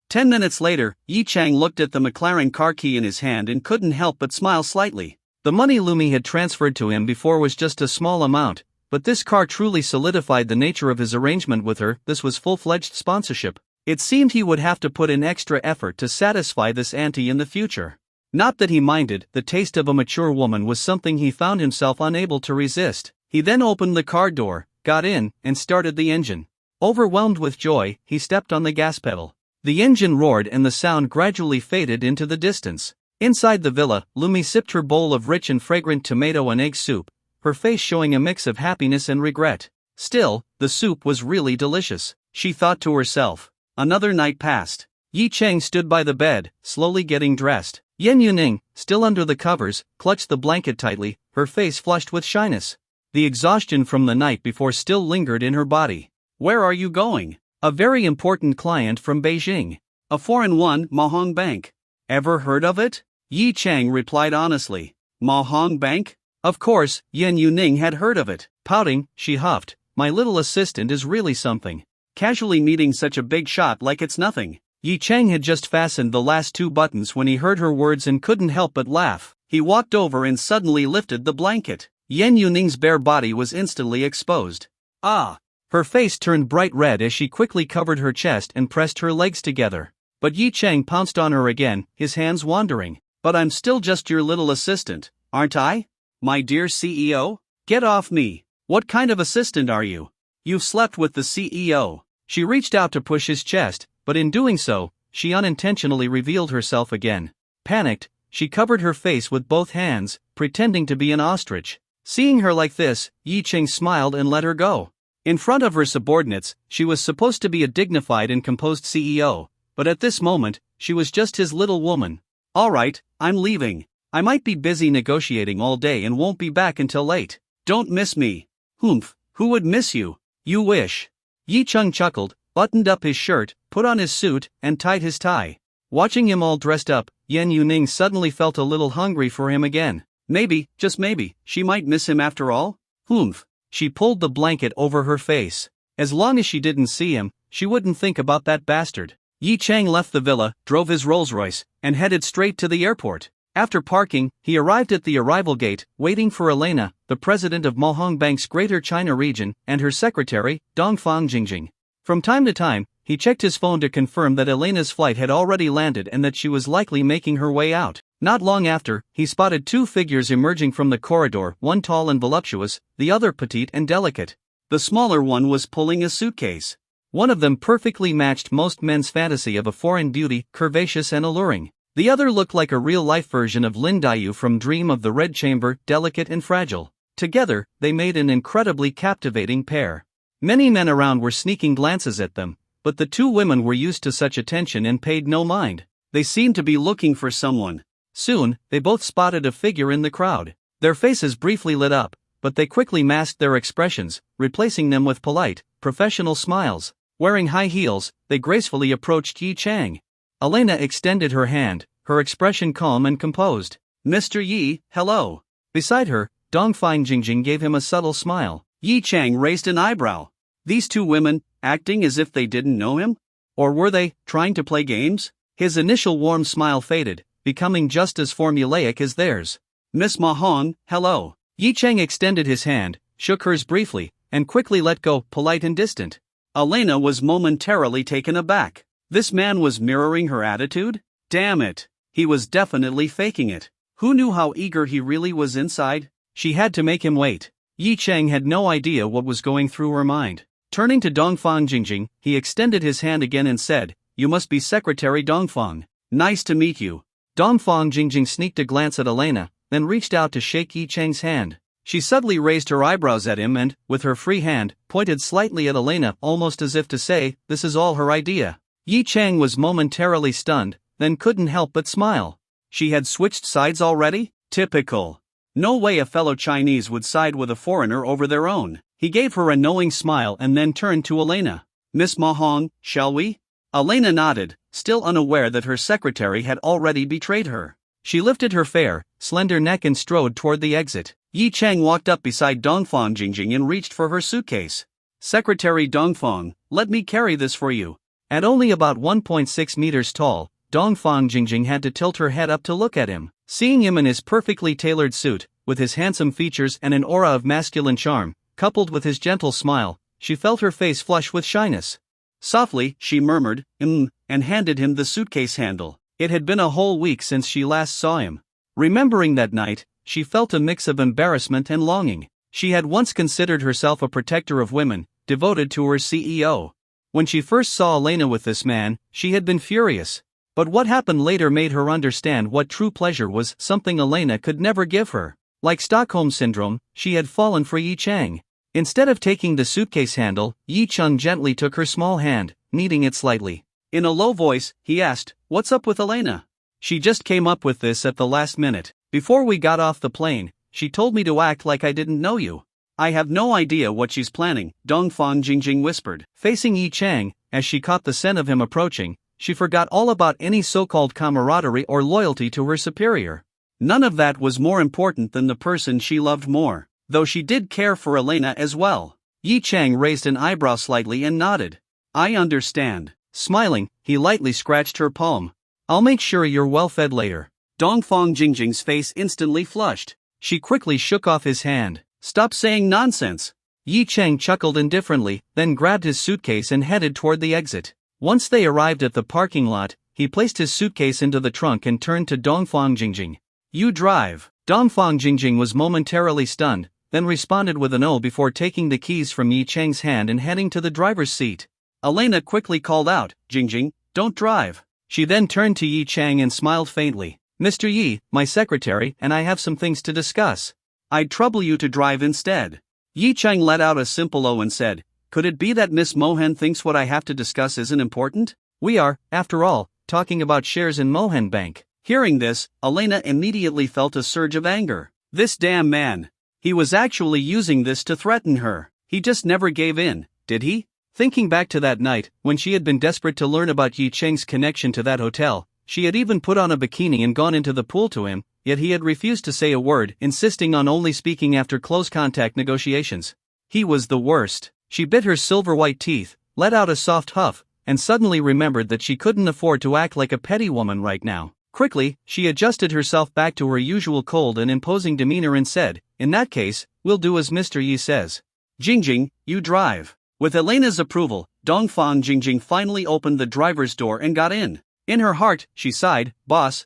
10 minutes later, Yi Chang looked at the McLaren car key in his hand and couldn't help but smile slightly. The money Lumi had transferred to him before was just a small amount, but this car truly solidified the nature of his arrangement with her. This was full-fledged sponsorship. It seemed he would have to put in extra effort to satisfy this auntie in the future. Not that he minded, the taste of a mature woman was something he found himself unable to resist. He then opened the car door, got in, and started the engine. Overwhelmed with joy, he stepped on the gas pedal. The engine roared and the sound gradually faded into the distance. Inside the villa, Lumi sipped her bowl of rich and fragrant tomato and egg soup, her face showing a mix of happiness and regret. Still, the soup was really delicious, she thought to herself. Another night passed. Yi Chang stood by the bed, slowly getting dressed. Yan Yuning, still under the covers, clutched the blanket tightly, her face flushed with shyness. The exhaustion from the night before still lingered in her body. Where are you going? A very important client from Beijing. A foreign one, Mahong Bank. Ever heard of it? Yi Chang replied honestly. Mahong Bank? Of course, Yan Yuning had heard of it. Pouting, she huffed. My little assistant is really something. Casually meeting such a big shot like it's nothing. Yi Chang had just fastened the last 2 buttons when he heard her words and couldn't help but laugh. He walked over and suddenly lifted the blanket. Yan Yuning's bare body was instantly exposed. Ah! Her face turned bright red as she quickly covered her chest and pressed her legs together. But Yi Chang pounced on her again, his hands wandering. But I'm still just your little assistant, aren't I? My dear CEO? Get off me. What kind of assistant are you? You've slept with the CEO. She reached out to push his chest, but in doing so, she unintentionally revealed herself again. Panicked, she covered her face with both hands, pretending to be an ostrich. Seeing her like this, Yi Chang smiled and let her go. In front of her subordinates, she was supposed to be a dignified and composed CEO, but at this moment, she was just his little woman. Alright, I'm leaving. I might be busy negotiating all day and won't be back until late. Don't miss me. Humph, who would miss you? You wish. Yi Chang chuckled, buttoned up his shirt, put on his suit, and tied his tie. Watching him all dressed up, Yan Yuning suddenly felt a little hungry for him again. Maybe, just maybe, she might miss him after all? Humph. She pulled the blanket over her face. As long as she didn't see him, she wouldn't think about that bastard. Yi Chang left the villa, drove his Rolls-Royce, and headed straight to the airport. After parking, he arrived at the arrival gate, waiting for Elena, the president of Mohong Bank's Greater China region, and her secretary, Dongfang Jingjing. From time to time, he checked his phone to confirm that Elena's flight had already landed and that she was likely making her way out. Not long after, he spotted 2 figures emerging from the corridor, one tall and voluptuous, the other petite and delicate. The smaller one was pulling a suitcase. One of them perfectly matched most men's fantasy of a foreign beauty, curvaceous and alluring. The other looked like a real-life version of Lin Daiyu from Dream of the Red Chamber, delicate and fragile. Together, they made an incredibly captivating pair. Many men around were sneaking glances at them, but the 2 women were used to such attention and paid no mind. They seemed to be looking for someone. Soon, they both spotted a figure in the crowd. Their faces briefly lit up, but they quickly masked their expressions, replacing them with polite, professional smiles. Wearing high heels, they gracefully approached Yi Chang. Elena extended her hand, her expression calm and composed. Mr. Yi, hello. Beside her, Dongfang Jingjing gave him a subtle smile. Yi Chang raised an eyebrow. These 2 women, acting as if they didn't know him? Or were they, trying to play games? His initial warm smile faded, becoming just as formulaic as theirs. Miss Mahong, hello. Yi Chang extended his hand, shook hers briefly, and quickly let go, polite and distant. Elena was momentarily taken aback. This man was mirroring her attitude? Damn it. He was definitely faking it. Who knew how eager he really was inside? She had to make him wait. Yi Chang had no idea what was going through her mind. Turning to Dongfang Jingjing, he extended his hand again and said, You must be Secretary Dongfang. Nice to meet you. Dongfang Jingjing sneaked a glance at Elena, then reached out to shake Yi Chang's hand. She suddenly raised her eyebrows at him and, with her free hand, pointed slightly at Elena almost as if to say, this is all her idea. Yi Chang was momentarily stunned, then couldn't help but smile. She had switched sides already? Typical. No way a fellow Chinese would side with a foreigner over their own. He gave her a knowing smile and then turned to Elena. Miss Mahong, shall we? Elena nodded, still unaware that her secretary had already betrayed her. She lifted her fair, slender neck and strode toward the exit. Yi Chang walked up beside Dongfang Jingjing and reached for her suitcase. Secretary Dongfang, let me carry this for you. At only about 1.6 meters tall, Dongfang Jingjing had to tilt her head up to look at him. Seeing him in his perfectly tailored suit, with his handsome features and an aura of masculine charm, coupled with his gentle smile, she felt her face flush with shyness. Softly, she murmured, and handed him the suitcase handle. It had been a whole week since she last saw him. Remembering that night, she felt a mix of embarrassment and longing. She had once considered herself a protector of women, devoted to her CEO. When she first saw Elena with this man, she had been furious. But what happened later made her understand what true pleasure was, something Elena could never give her. Like Stockholm Syndrome, she had fallen for Yi Chang. Instead of taking the suitcase handle, Yi Chang gently took her small hand, kneading it slightly. In a low voice, he asked, "What's up with Elena?" "She just came up with this at the last minute. Before we got off the plane, she told me to act like I didn't know you." "I have no idea what she's planning," Dongfang Jingjing whispered. Facing Yi Chang, as she caught the scent of him approaching, she forgot all about any so-called camaraderie or loyalty to her superior. None of that was more important than the person she loved more, though she did care for Elena as well. Yi Chang raised an eyebrow slightly and nodded. "I understand." Smiling, he lightly scratched her palm. "I'll make sure you're well fed later." Dongfang Jingjing's face instantly flushed. She quickly shook off his hand. "Stop saying nonsense." Yi Chang chuckled indifferently, then grabbed his suitcase and headed toward the exit. Once they arrived at the parking lot, he placed his suitcase into the trunk and turned to Dongfang Jingjing. "You drive." Dongfang Jingjing was momentarily stunned, then responded with an "oh" before taking the keys from Yi Chang's hand and heading to the driver's seat. Elena quickly called out, "Jingjing, don't drive." She then turned to Yi Chang and smiled faintly. "Mr. Yi, my secretary and I have some things to discuss. I'd trouble you to drive instead." Yi Chang let out a simple "oh" and said, "Could it be that Miss Mohan thinks what I have to discuss isn't important? We are, after all, talking about shares in Mohan Bank." Hearing this, Elena immediately felt a surge of anger. This damn man. He was actually using this to threaten her. He just never gave in, did he? Thinking back to that night, when she had been desperate to learn about Yi Chang's connection to that hotel, she had even put on a bikini and gone into the pool to him, yet he had refused to say a word, insisting on only speaking after close contact negotiations. He was the worst. She bit her silver white teeth, let out a soft huff, and suddenly remembered that she couldn't afford to act like a petty woman right now. Quickly, she adjusted herself back to her usual cold and imposing demeanor and said, "In that case, we'll do as Mr. Yi says. Jingjing, you drive." With Elena's approval, Dongfang Jingjing finally opened the driver's door and got in. In her heart, she sighed, boss,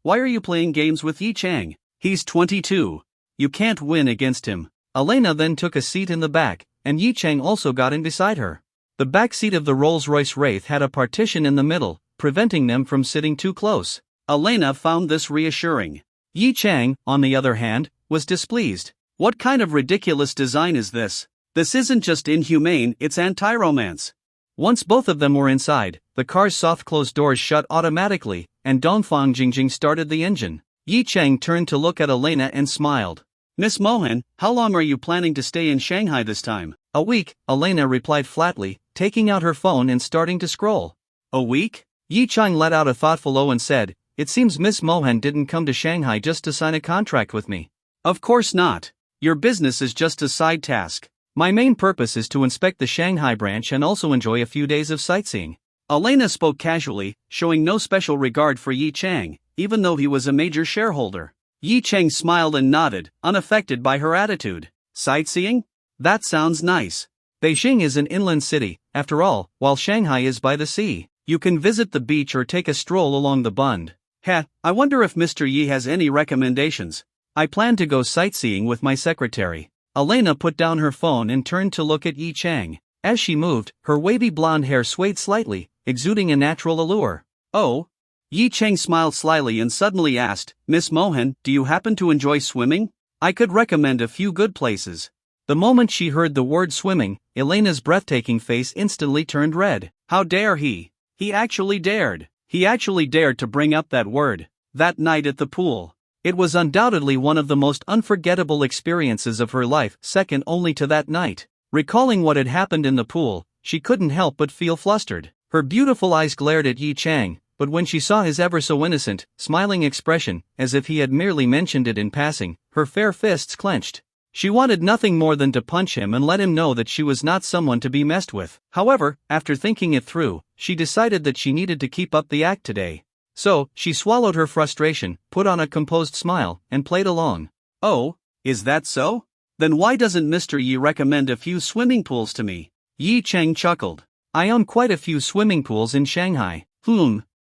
why are you playing games with Yi Chang? He's 22. You can't win against him." Elena then took a seat in the back, and Yi Chang also got in beside her. The back seat of the Rolls-Royce Wraith had a partition in the middle, preventing them from sitting too close. Elena found this reassuring. Yi Chang, on the other hand, was displeased. What kind of ridiculous design is this? This isn't just inhumane, it's anti-romance. Once both of them were inside, the car's soft closed doors shut automatically, and Dongfang Jingjing started the engine. Yi Chang turned to look at Elena and smiled. "Miss Mohan, how long are you planning to stay in Shanghai this time?" "A week," Elena replied flatly, taking out her phone and starting to scroll. "A week?" Yi Chang let out a thoughtful "oh" and said, "It seems Miss Mohan didn't come to Shanghai just to sign a contract with me." "Of course not. Your business is just a side task. My main purpose is to inspect the Shanghai branch and also enjoy a few days of sightseeing." Elena spoke casually, showing no special regard for Yi Chang, even though he was a major shareholder. Yi Chang smiled and nodded, unaffected by her attitude. "Sightseeing? That sounds nice. Beijing is an inland city, after all, while Shanghai is by the sea. You can visit the beach or take a stroll along the Bund. I wonder if Mr. Yi has any recommendations. I plan to go sightseeing with my secretary." Elena put down her phone and turned to look at Yi Chang. As she moved, her wavy blonde hair swayed slightly, exuding a natural allure. "Oh?" Yi Chang smiled slyly and suddenly asked, "Miss Mohan, do you happen to enjoy swimming?" I could recommend a few good places. The moment she heard the word swimming, Elena's breathtaking face instantly turned red. How dare he? He actually dared. He actually dared to bring up that word. That night at the pool. It was undoubtedly one of the most unforgettable experiences of her life, second only to that night. Recalling what had happened in the pool, she couldn't help but feel flustered. Her beautiful eyes glared at Yi Chang, but when she saw his ever so innocent, smiling expression, as if he had merely mentioned it in passing, her fair fists clenched. She wanted nothing more than to punch him and let him know that she was not someone to be messed with. However, after thinking it through, she decided that she needed to keep up the act today. So, she swallowed her frustration, put on a composed smile, and played along. Oh, is that so? Then why doesn't Mr. Yi recommend a few swimming pools to me? Yi Chang chuckled. I own quite a few swimming pools in Shanghai.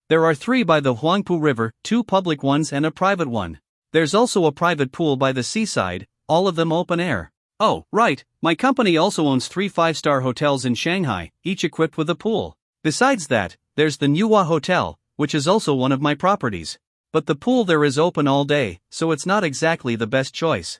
There are 3 by the Huangpu River, 2 public ones and a private one. There's also a private pool by the seaside, all of them open air. Oh, right, my company also owns 3 5-star hotels in Shanghai, each equipped with a pool. Besides that, there's the Manhwa Hotel, which is also one of my properties. But the pool there is open all day, so it's not exactly the best choice.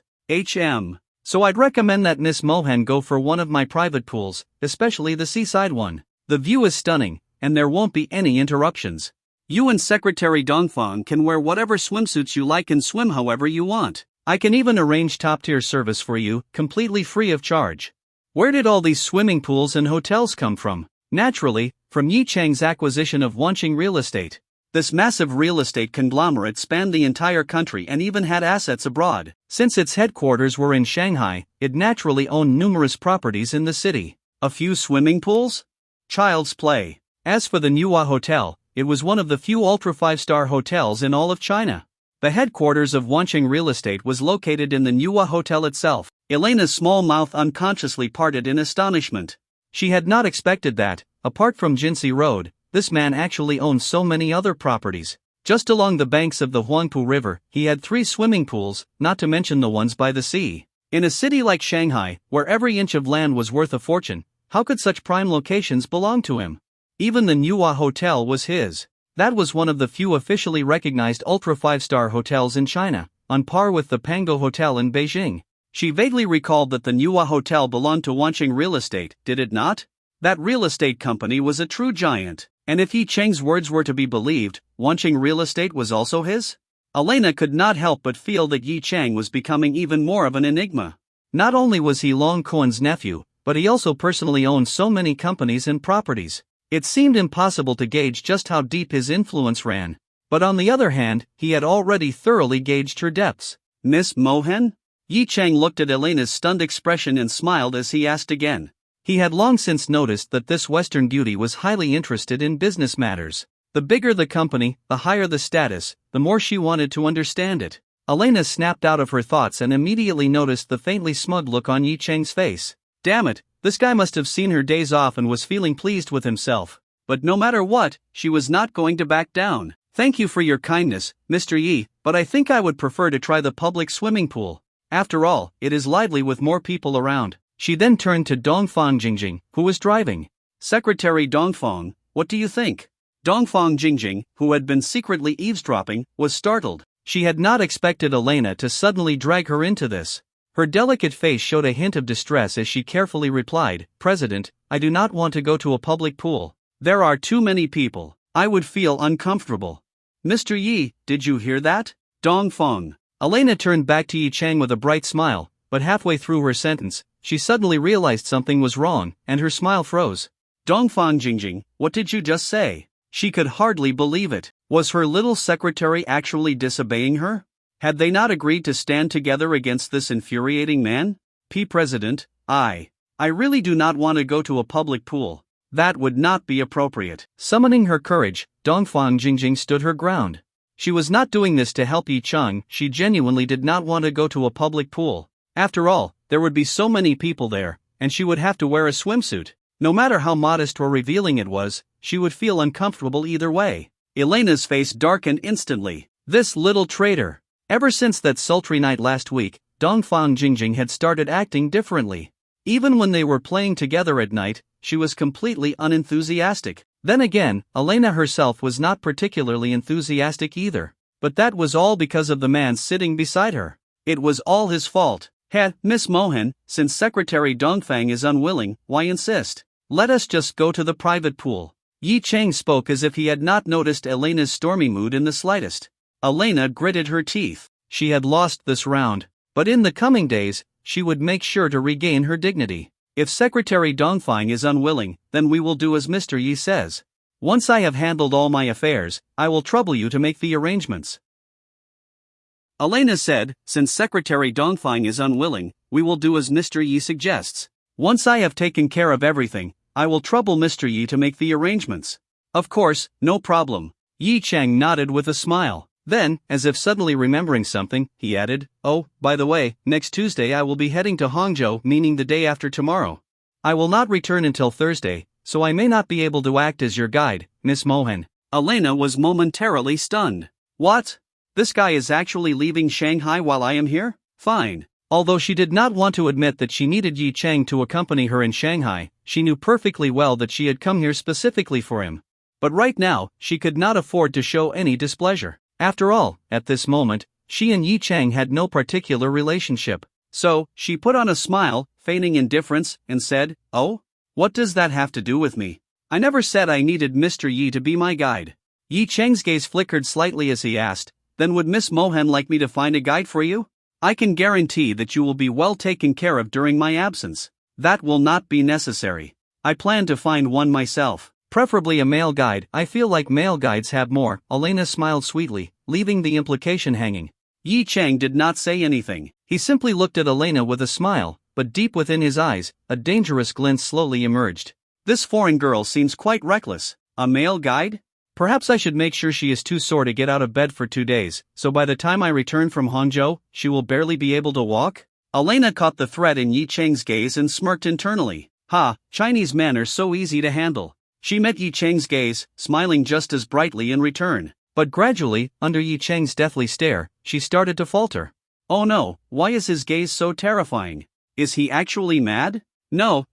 So I'd recommend that Miss Mohan go for one of my private pools, especially the seaside one. The view is stunning, and there won't be any interruptions. You and Secretary Dongfang can wear whatever swimsuits you like and swim however you want. I can even arrange top-tier service for you, completely free of charge. Where did all these swimming pools and hotels come from? Naturally, from Yi Chang's acquisition of Wanqing Real Estate. This massive real estate conglomerate spanned the entire country and even had assets abroad. Since its headquarters were in Shanghai, it naturally owned numerous properties in the city. A few swimming pools? Child's play. As for the Manhwa Hotel, it was one of the few ultra 5-star hotels in all of China. The headquarters of Wanqing Real Estate was located in the Manhwa Hotel itself. Elena's small mouth unconsciously parted in astonishment. She had not expected that, apart from Jinsei Road, this man actually owned so many other properties. Just along the banks of the Huangpu River, he had 3 swimming pools, not to mention the ones by the sea. In a city like Shanghai, where every inch of land was worth a fortune, how could such prime locations belong to him? Even the Manhwa Hotel was his. That was one of the few officially recognized ultra 5-star hotels in China, on par with the Pango Hotel in Beijing. She vaguely recalled that the Manhwa Hotel belonged to Wanqing Real Estate, did it not? That real estate company was a true giant, and if Yi Chang's words were to be believed, Wanqing Real Estate was also his? Elena could not help but feel that Yi Chang was becoming even more of an enigma. Not only was he Long Cohen's nephew, but he also personally owned so many companies and properties. It seemed impossible to gauge just how deep his influence ran. But on the other hand, he had already thoroughly gauged her depths. Miss Mohan? Yi Chang looked at Elena's stunned expression and smiled as he asked again. He had long since noticed that this Western beauty was highly interested in business matters. The bigger the company, the higher the status, the more she wanted to understand it. Elena snapped out of her thoughts and immediately noticed the faintly smug look on Yi Chang's face. Damn it, this guy must have seen her days off and was feeling pleased with himself. But no matter what, she was not going to back down. Thank you for your kindness, Mr. Yi, but I think I would prefer to try the public swimming pool. After all, it is lively with more people around. She then turned to Dongfang Jingjing, who was driving. Secretary Dongfang, what do you think? Dongfang Jingjing, who had been secretly eavesdropping, was startled. She had not expected Elena to suddenly drag her into this. Her delicate face showed a hint of distress as she carefully replied, President, I do not want to go to a public pool. There are too many people. I would feel uncomfortable. Mr. Yi, did you hear that? Dongfang. Elena turned back to Yi Chang with a bright smile, but halfway through her sentence, she suddenly realized something was wrong, and her smile froze. Dongfang Jingjing, what did you just say? She could hardly believe it. Was her little secretary actually disobeying her? Had they not agreed to stand together against this infuriating man? President, I really do not want to go to a public pool. That would not be appropriate. Summoning her courage, Dongfang Jingjing stood her ground. She was not doing this to help Yi Chang, she genuinely did not want to go to a public pool. After all, there would be so many people there, and she would have to wear a swimsuit. No matter how modest or revealing it was, she would feel uncomfortable either way. Elena's face darkened instantly. This little traitor. Ever since that sultry night last week, Dongfang Jingjing had started acting differently. Even when they were playing together at night, she was completely unenthusiastic. Then again, Elena herself was not particularly enthusiastic either. But that was all because of the man sitting beside her. It was all his fault. Miss Mohan, since Secretary Dongfang is unwilling, why insist? Let us just go to the private pool. Yi Chang spoke as if he had not noticed Elena's stormy mood in the slightest. Elena gritted her teeth. She had lost this round, but in the coming days, she would make sure to regain her dignity. If Secretary Dongfang is unwilling, then we will do as Mr. Yi says. Once I have handled all my affairs, I will trouble you to make the arrangements. Elena said, since Secretary Dongfang is unwilling, we will do as Mr. Yi suggests. Once I have taken care of everything, I will trouble Mr. Yi to make the arrangements. Of course, no problem. Yi Chang nodded with a smile. Then, as if suddenly remembering something, he added, oh, by the way, next Tuesday I will be heading to Hangzhou, meaning the day after tomorrow. I will not return until Thursday, so I may not be able to act as your guide, Miss Mohan. Elena was momentarily stunned. What? This guy is actually leaving Shanghai while I am here? Fine. Although she did not want to admit that she needed Yi Chang to accompany her in Shanghai, she knew perfectly well that she had come here specifically for him. But right now, she could not afford to show any displeasure. After all, at this moment, she and Yi Chang had no particular relationship. So, she put on a smile, feigning indifference, and said, oh? What does that have to do with me? I never said I needed Mr. Yi to be my guide. Yi Chang's gaze flickered slightly as he asked, then would Miss Mohan like me to find a guide for you? I can guarantee that you will be well taken care of during my absence. That will not be necessary. I plan to find one myself. Preferably a male guide. I feel like male guides have more. Elena smiled sweetly, leaving the implication hanging. Yi Chang did not say anything. He simply looked at Elena with a smile, but deep within his eyes, a dangerous glint slowly emerged. This foreign girl seems quite reckless. A male guide? Perhaps I should make sure she is too sore to get out of bed for 2 days, so by the time I return from Hangzhou, she will barely be able to walk? Elena caught the threat in Yi Chang's gaze and smirked internally. Ha, Chinese men are so easy to handle. She met Yi Chang's gaze, smiling just as brightly in return. But gradually, under Yi Chang's deathly stare, she started to falter. Oh no, why is his gaze so terrifying? Is he actually mad? No,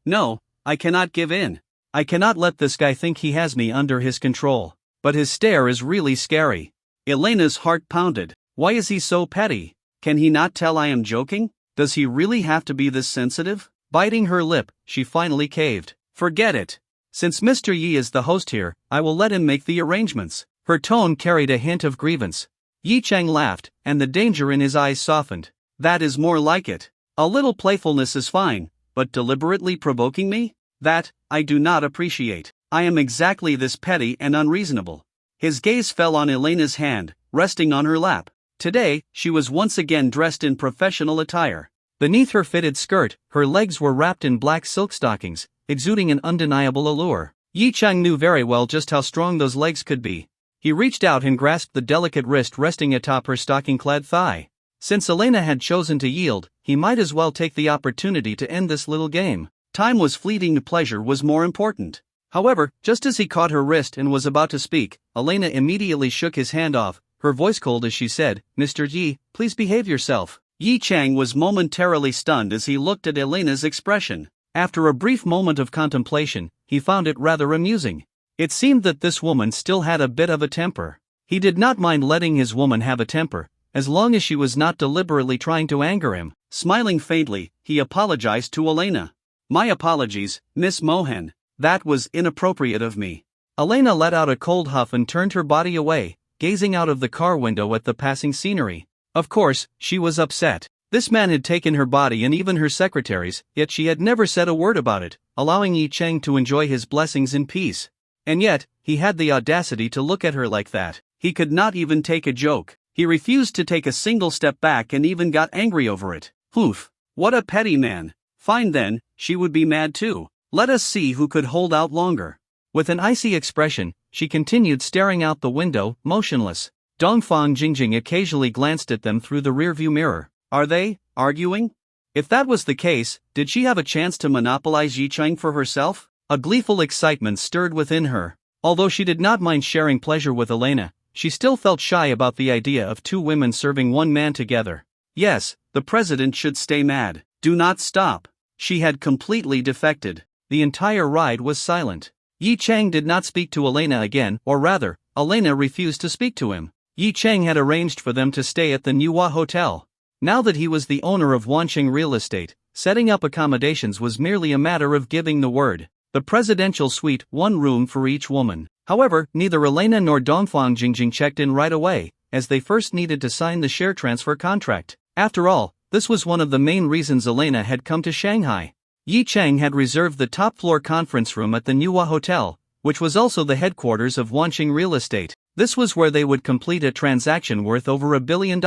I cannot give in. I cannot let this guy think he has me under his control. But his stare is really scary. Elena's heart pounded. Why is he so petty? Can he not tell I am joking? Does he really have to be this sensitive? Biting her lip, she finally caved. Forget it. Since Mr. Yi is the host here, I will let him make the arrangements. Her tone carried a hint of grievance. Yi Chang laughed, and the danger in his eyes softened. That is more like it. A little playfulness is fine, but deliberately provoking me? That, I do not appreciate. I am exactly this petty and unreasonable. His gaze fell on Elena's hand, resting on her lap. Today, she was once again dressed in professional attire. Beneath her fitted skirt, her legs were wrapped in black silk stockings, exuding an undeniable allure. Yi Chang knew very well just how strong those legs could be. He reached out and grasped the delicate wrist resting atop her stocking-clad thigh. Since Elena had chosen to yield, he might as well take the opportunity to end this little game. Time was fleeting, pleasure was more important. However, just as he caught her wrist and was about to speak, Elena immediately shook his hand off, her voice cold as she said, Mr. Yi, please behave yourself. Yi Chang was momentarily stunned as he looked at Elena's expression. After a brief moment of contemplation, he found it rather amusing. It seemed that this woman still had a bit of a temper. He did not mind letting his woman have a temper, as long as she was not deliberately trying to anger him. Smiling faintly, he apologized to Elena. My apologies, Miss Mohan. That was inappropriate of me. Elena let out a cold huff and turned her body away, gazing out of the car window at the passing scenery. Of course, she was upset. This man had taken her body and even her secretaries, yet she had never said a word about it, allowing Yi Chang to enjoy his blessings in peace. And yet, he had the audacity to look at her like that. He could not even take a joke. He refused to take a single step back and even got angry over it. Oof. What a petty man. Fine then, she would be mad too. Let us see who could hold out longer. With an icy expression, she continued staring out the window, motionless. Dongfang Jingjing occasionally glanced at them through the rearview mirror. Are they arguing? If that was the case, did she have a chance to monopolize Yi Chang for herself? A gleeful excitement stirred within her. Although she did not mind sharing pleasure with Elena, she still felt shy about the idea of two women serving one man together. Yes, the president should stay mad. Do not stop. She had completely defected. The entire ride was silent. Yi Chang did not speak to Elena again, or rather, Elena refused to speak to him. Yi Chang had arranged for them to stay at the Nuwa Hotel. Now that he was the owner of Wanqing Real Estate, setting up accommodations was merely a matter of giving the word. The presidential suite, one room for each woman. However, neither Elena nor Dongfang Jingjing checked in right away, as they first needed to sign the share transfer contract. After all, this was one of the main reasons Elena had come to Shanghai. Yi Cheng had reserved the top-floor conference room at the Nuwa Hotel, which was also the headquarters of Wanqing Real Estate. This was where they would complete a transaction worth over $1 billion.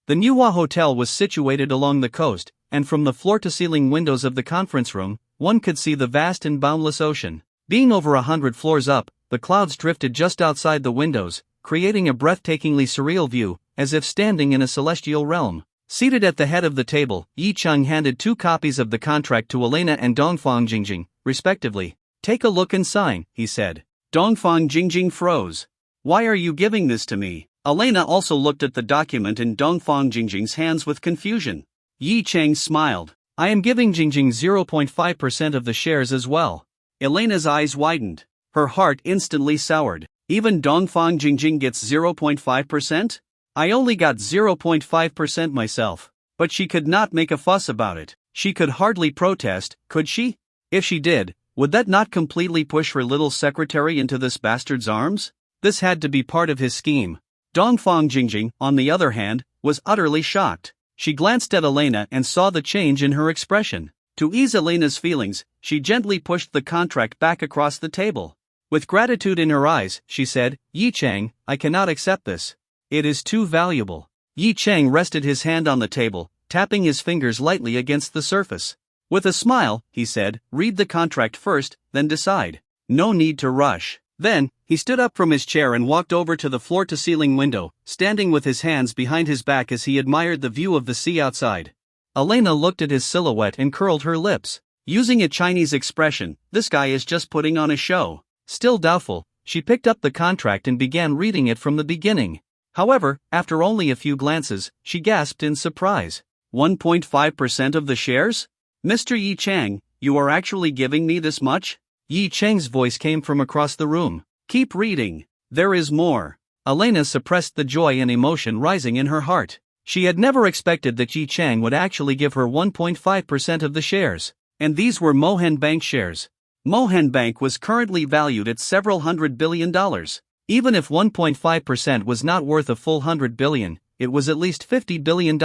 The Nuwa Hotel was situated along the coast, and from the floor-to-ceiling windows of the conference room, one could see the vast and boundless ocean. Being over 100 floors up, the clouds drifted just outside the windows, creating a breathtakingly surreal view, as if standing in a celestial realm. Seated at the head of the table, Yi Cheng handed 2 copies of the contract to Elena and Dongfang Jingjing, respectively. "Take a look and sign," he said. Dongfang Jingjing froze. "Why are you giving this to me?" Elena also looked at the document in Dongfang Jingjing's hands with confusion. Yi Cheng smiled. "I am giving Jingjing 0.5% of the shares as well." Elena's eyes widened. Her heart instantly soured. "Even Dongfang Jingjing gets 0.5%? I only got 0.5% myself." But she could not make a fuss about it. She could hardly protest, could she? If she did, would that not completely push her little secretary into this bastard's arms? This had to be part of his scheme. Dongfang Jingjing, on the other hand, was utterly shocked. She glanced at Elena and saw the change in her expression. To ease Elena's feelings, she gently pushed the contract back across the table. With gratitude in her eyes, she said, "Yi Cheng, I cannot accept this. It is too valuable." Yi Cheng rested his hand on the table, tapping his fingers lightly against the surface. With a smile, he said, "Read the contract first, then decide. No need to rush." Then, he stood up from his chair and walked over to the floor-to-ceiling window, standing with his hands behind his back as he admired the view of the sea outside. Elena looked at his silhouette and curled her lips. Using a Chinese expression, "This guy is just putting on a show." Still doubtful, she picked up the contract and began reading it from the beginning. However, after only a few glances, she gasped in surprise. 1.5% of the shares? "Mr. Yi Cheng, you are actually giving me this much?" Yi Cheng's voice came from across the room. "Keep reading. There is more." Elena suppressed the joy and emotion rising in her heart. She had never expected that Yi Cheng would actually give her 1.5% of the shares. And these were Mohan Bank shares. Mohan Bank was currently valued at several $100 billion. Even if 1.5% was not worth a full $100 billion, it was at least $50 billion.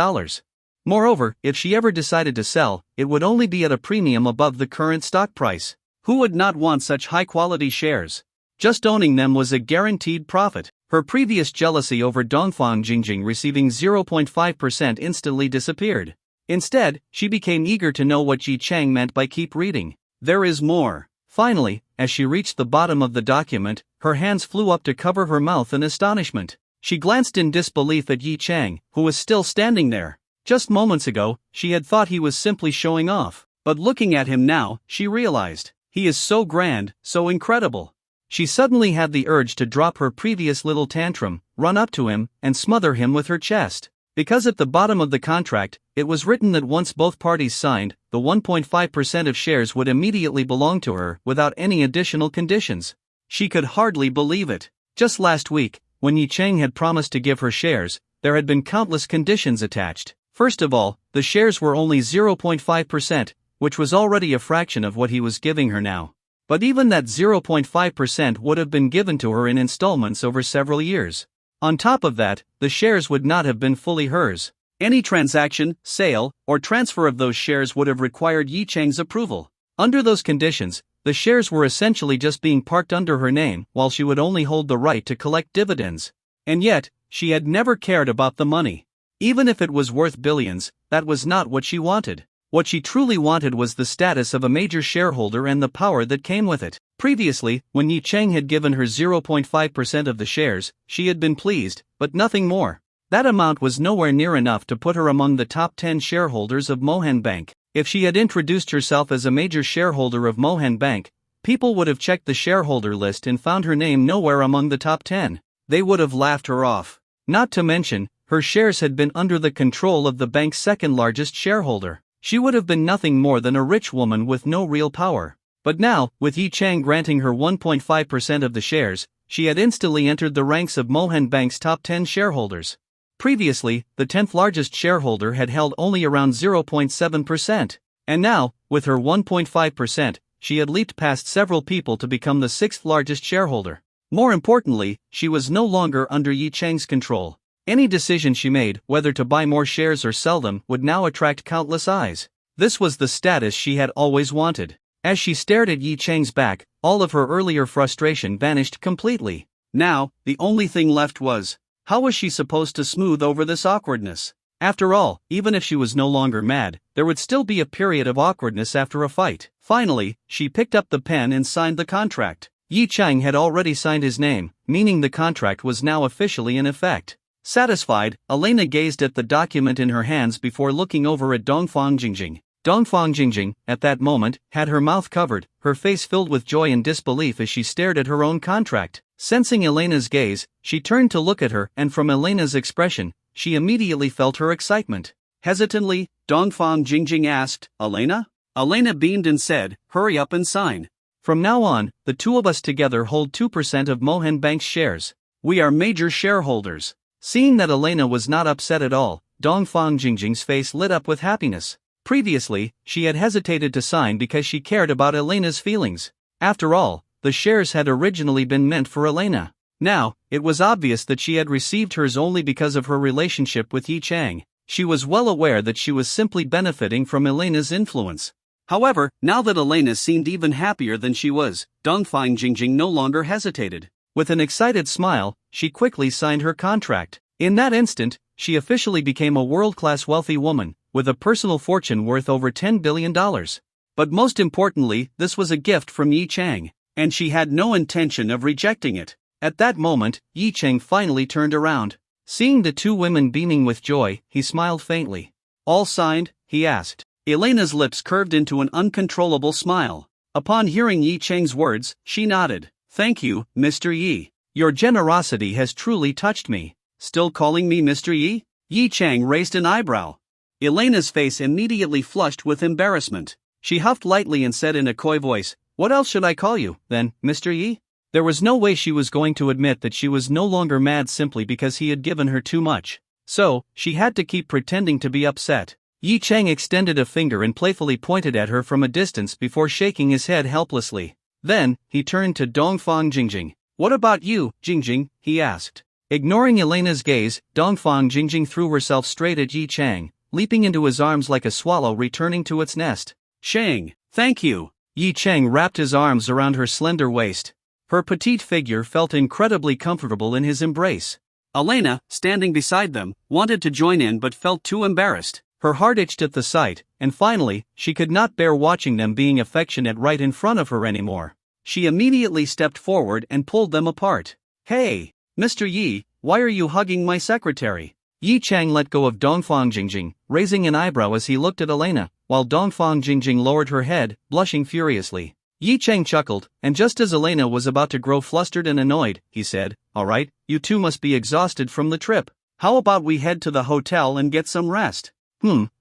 Moreover, if she ever decided to sell, it would only be at a premium above the current stock price. Who would not want such high-quality shares? Just owning them was a guaranteed profit. Her previous jealousy over Dongfang Jingjing receiving 0.5% instantly disappeared. Instead, she became eager to know what Yi Cheng meant by "keep reading." There is more. Finally, as she reached the bottom of the document, her hands flew up to cover her mouth in astonishment. She glanced in disbelief at Yi Cheng, who was still standing there. Just moments ago, she had thought he was simply showing off. But looking at him now, she realized, he is so grand, so incredible. She suddenly had the urge to drop her previous little tantrum, run up to him, and smother him with her chest. Because at the bottom of the contract, it was written that once both parties signed, the 1.5% of shares would immediately belong to her without any additional conditions. She could hardly believe it. Just last week, when Yi Cheng had promised to give her shares, there had been countless conditions attached. First of all, the shares were only 0.5%, which was already a fraction of what he was giving her now. But even that 0.5% would have been given to her in installments over several years. On top of that, the shares would not have been fully hers. Any transaction, sale, or transfer of those shares would have required Yi Cheng's approval. Under those conditions, the shares were essentially just being parked under her name, while she would only hold the right to collect dividends. And yet, she had never cared about the money. Even if it was worth billions, that was not what she wanted. What she truly wanted was the status of a major shareholder and the power that came with it. Previously, when Yi Cheng had given her 0.5% of the shares, she had been pleased, but nothing more. That amount was nowhere near enough to put her among the top 10 shareholders of Mohan Bank. If she had introduced herself as a major shareholder of Mohan Bank, people would have checked the shareholder list and found her name nowhere among the top 10. They would have laughed her off. Not to mention, her shares had been under the control of the bank's second largest shareholder. She would have been nothing more than a rich woman with no real power. But now, with Yi Cheng granting her 1.5% of the shares, she had instantly entered the ranks of Mohan Bank's top 10 shareholders. Previously, the 10th largest shareholder had held only around 0.7%. And now, with her 1.5%, she had leaped past several people to become the 6th largest shareholder. More importantly, she was no longer under Yi Chang's control. Any decision she made, whether to buy more shares or sell them, would now attract countless eyes. This was the status she had always wanted. As she stared at Yi Chang's back, all of her earlier frustration vanished completely. Now, the only thing left was, how was she supposed to smooth over this awkwardness? After all, even if she was no longer mad, there would still be a period of awkwardness after a fight. Finally, she picked up the pen and signed the contract. Yi Chang had already signed his name, meaning the contract was now officially in effect. Satisfied, Elena gazed at the document in her hands before looking over at Dongfang Jingjing. Dongfang Jingjing, at that moment, had her mouth covered, her face filled with joy and disbelief as she stared at her own contract. Sensing Elena's gaze, she turned to look at her, and from Elena's expression, she immediately felt her excitement. Hesitantly, Dongfang Jingjing asked, "Elena?" Elena beamed and said, "Hurry up and sign. From now on, the two of us together hold 2% of Mohan Bank's shares. We are major shareholders." Seeing that Elena was not upset at all, Dongfang Jingjing's face lit up with happiness. Previously, she had hesitated to sign because she cared about Elena's feelings. After all, the shares had originally been meant for Elena. Now, it was obvious that she had received hers only because of her relationship with Yi Chang. She was well aware that she was simply benefiting from Elena's influence. However, now that Elena seemed even happier than she was, Dongfang Jingjing no longer hesitated. With an excited smile, she quickly signed her contract. In that instant, she officially became a world-class wealthy woman, with a personal fortune worth over $10 billion. But most importantly, this was a gift from Yi Chang, and she had no intention of rejecting it. At that moment, Yi Chang finally turned around. Seeing the two women beaming with joy, he smiled faintly. "All signed?" he asked. Elena's lips curved into an uncontrollable smile. Upon hearing Yi Chang's words, she nodded. "Thank you, Mr. Yi. Your generosity has truly touched me." "Still calling me Mr. Yi?" Yi Chang raised an eyebrow. Elena's face immediately flushed with embarrassment. She huffed lightly and said in a coy voice, "What else should I call you, then, Mr. Yi?" There was no way she was going to admit that she was no longer mad simply because he had given her too much. So, she had to keep pretending to be upset. Yi Chang extended a finger and playfully pointed at her from a distance before shaking his head helplessly. Then, he turned to Dongfang Jingjing. "What about you, Jingjing?" he asked. Ignoring Elena's gaze, Dongfang Jingjing threw herself straight at Yi Chang, leaping into his arms like a swallow returning to its nest. "Shang, thank you." Yi Chang wrapped his arms around her slender waist. Her petite figure felt incredibly comfortable in his embrace. Elena, standing beside them, wanted to join in but felt too embarrassed. Her heart itched at the sight, and finally, she could not bear watching them being affectionate right in front of her anymore. She immediately stepped forward and pulled them apart. "Hey, Mr. Yi, why are you hugging my secretary?" Yi Chang let go of Dongfang Jingjing, raising an eyebrow as he looked at Elena, while Dongfang Jingjing lowered her head, blushing furiously. Yi Chang chuckled, and just as Elena was about to grow flustered and annoyed, he said, "All right, you two must be exhausted from the trip. How about we head to the hotel and get some rest?"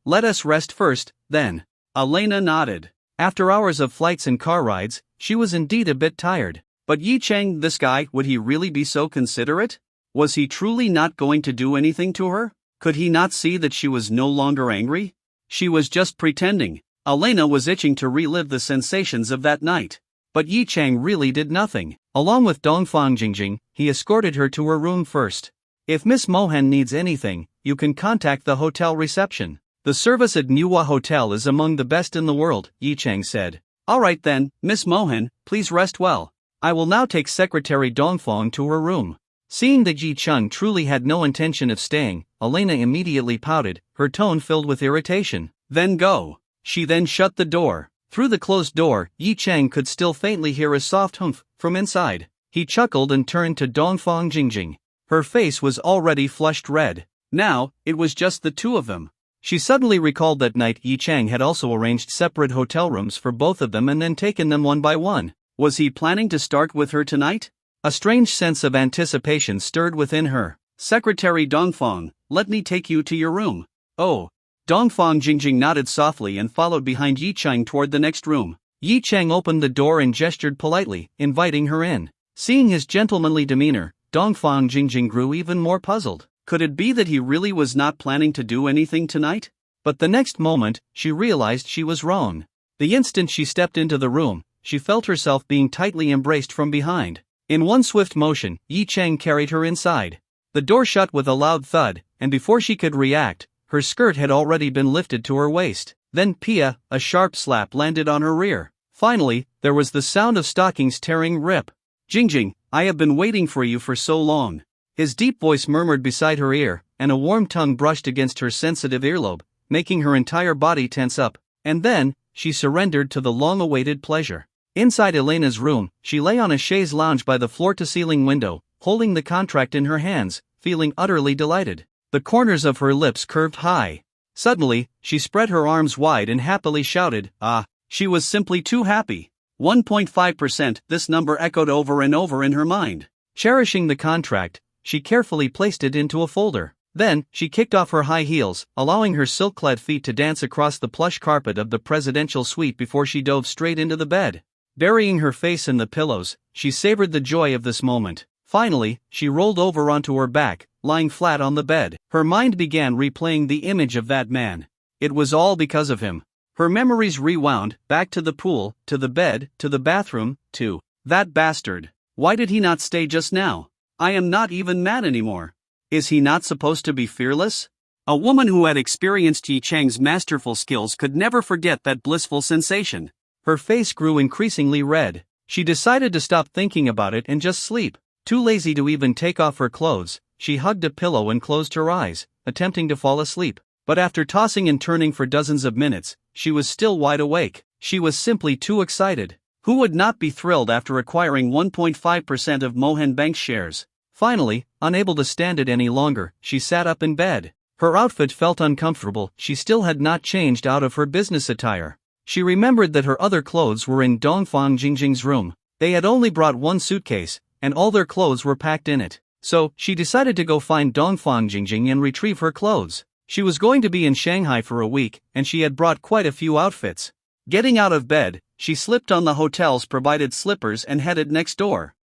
Let us rest first, then." Elena nodded. After hours of flights and car rides, she was indeed a bit tired. But Yi Chang, this guy, would he really be so considerate? Was he truly not going to do anything to her? Could he not see that she was no longer angry? She was just pretending. Elena was itching to relive the sensations of that night. But Yi Chang really did nothing. Along with Dongfang Jingjing, he escorted her to her room first. "If Miss Mohan needs anything, you can contact the hotel reception. The service at Manhwa Hotel is among the best in the world," Yi Chang said. "All right then, Miss Mohan, please rest well. I will now take Secretary Dongfang to her room." Seeing that Yi Chang truly had no intention of staying, Elena immediately pouted, her tone filled with irritation. "Then go." She then shut the door. Through the closed door, Yi Chang could still faintly hear a soft humph from inside. He chuckled and turned to Dongfang Jingjing. Her face was already flushed red. Now, it was just the two of them. She suddenly recalled that night Yi Chang had also arranged separate hotel rooms for both of them and then taken them one by one. Was he planning to start with her tonight? A strange sense of anticipation stirred within her. "Secretary Dongfang, let me take you to your room." "Oh." Dongfang Jingjing nodded softly and followed behind Yi Chang toward the next room. Yi Chang opened the door and gestured politely, inviting her in. Seeing his gentlemanly demeanor, Dongfang Jingjing grew even more puzzled. Could it be that he really was not planning to do anything tonight? But the next moment, she realized she was wrong. The instant she stepped into the room, she felt herself being tightly embraced from behind. In one swift motion, Yi Chang carried her inside. The door shut with a loud thud, and before she could react, her skirt had already been lifted to her waist. Then Pia, a sharp slap landed on her rear. Finally, there was the sound of stockings tearing rip. Jingjing, I have been waiting for you for so long. His deep voice murmured beside her ear, and a warm tongue brushed against her sensitive earlobe, making her entire body tense up. And then, she surrendered to the long-awaited pleasure. Inside Elena's room, she lay on a chaise lounge by the floor-to-ceiling window, holding the contract in her hands, feeling utterly delighted. The corners of her lips curved high. Suddenly, she spread her arms wide and happily shouted, "Ah!" She was simply too happy. 1.5%, this number echoed over and over in her mind. Cherishing the contract, she carefully placed it into a folder. Then, she kicked off her high heels, allowing her silk-clad feet to dance across the plush carpet of the presidential suite before she dove straight into the bed. Burying her face in the pillows, she savored the joy of this moment. Finally, she rolled over onto her back, lying flat on the bed. Her mind began replaying the image of that man. It was all because of him. Her memories rewound, back to the pool, to the bed, to the bathroom, to that bastard. Why did he not stay just now? I am not even mad anymore. Is he not supposed to be fearless? A woman who had experienced Yi Chang's masterful skills could never forget that blissful sensation. Her face grew increasingly red. She decided to stop thinking about it and just sleep. Too lazy to even take off her clothes, she hugged a pillow and closed her eyes, attempting to fall asleep. But after tossing and turning for dozens of minutes, she was still wide awake. She was simply too excited. Who would not be thrilled after acquiring 1.5% of Mohan Bank's shares? Finally, unable to stand it any longer, she sat up in bed. Her outfit felt uncomfortable. She still had not changed out of her business attire. She remembered that her other clothes were in Dongfang Jingjing's room. They had only brought one suitcase, and all their clothes were packed in it. So, she decided to go find Dongfang Jingjing and retrieve her clothes. She was going to be in Shanghai for a week, and she had brought quite a few outfits. Getting out of bed, she slipped on the hotel's provided slippers and headed next door.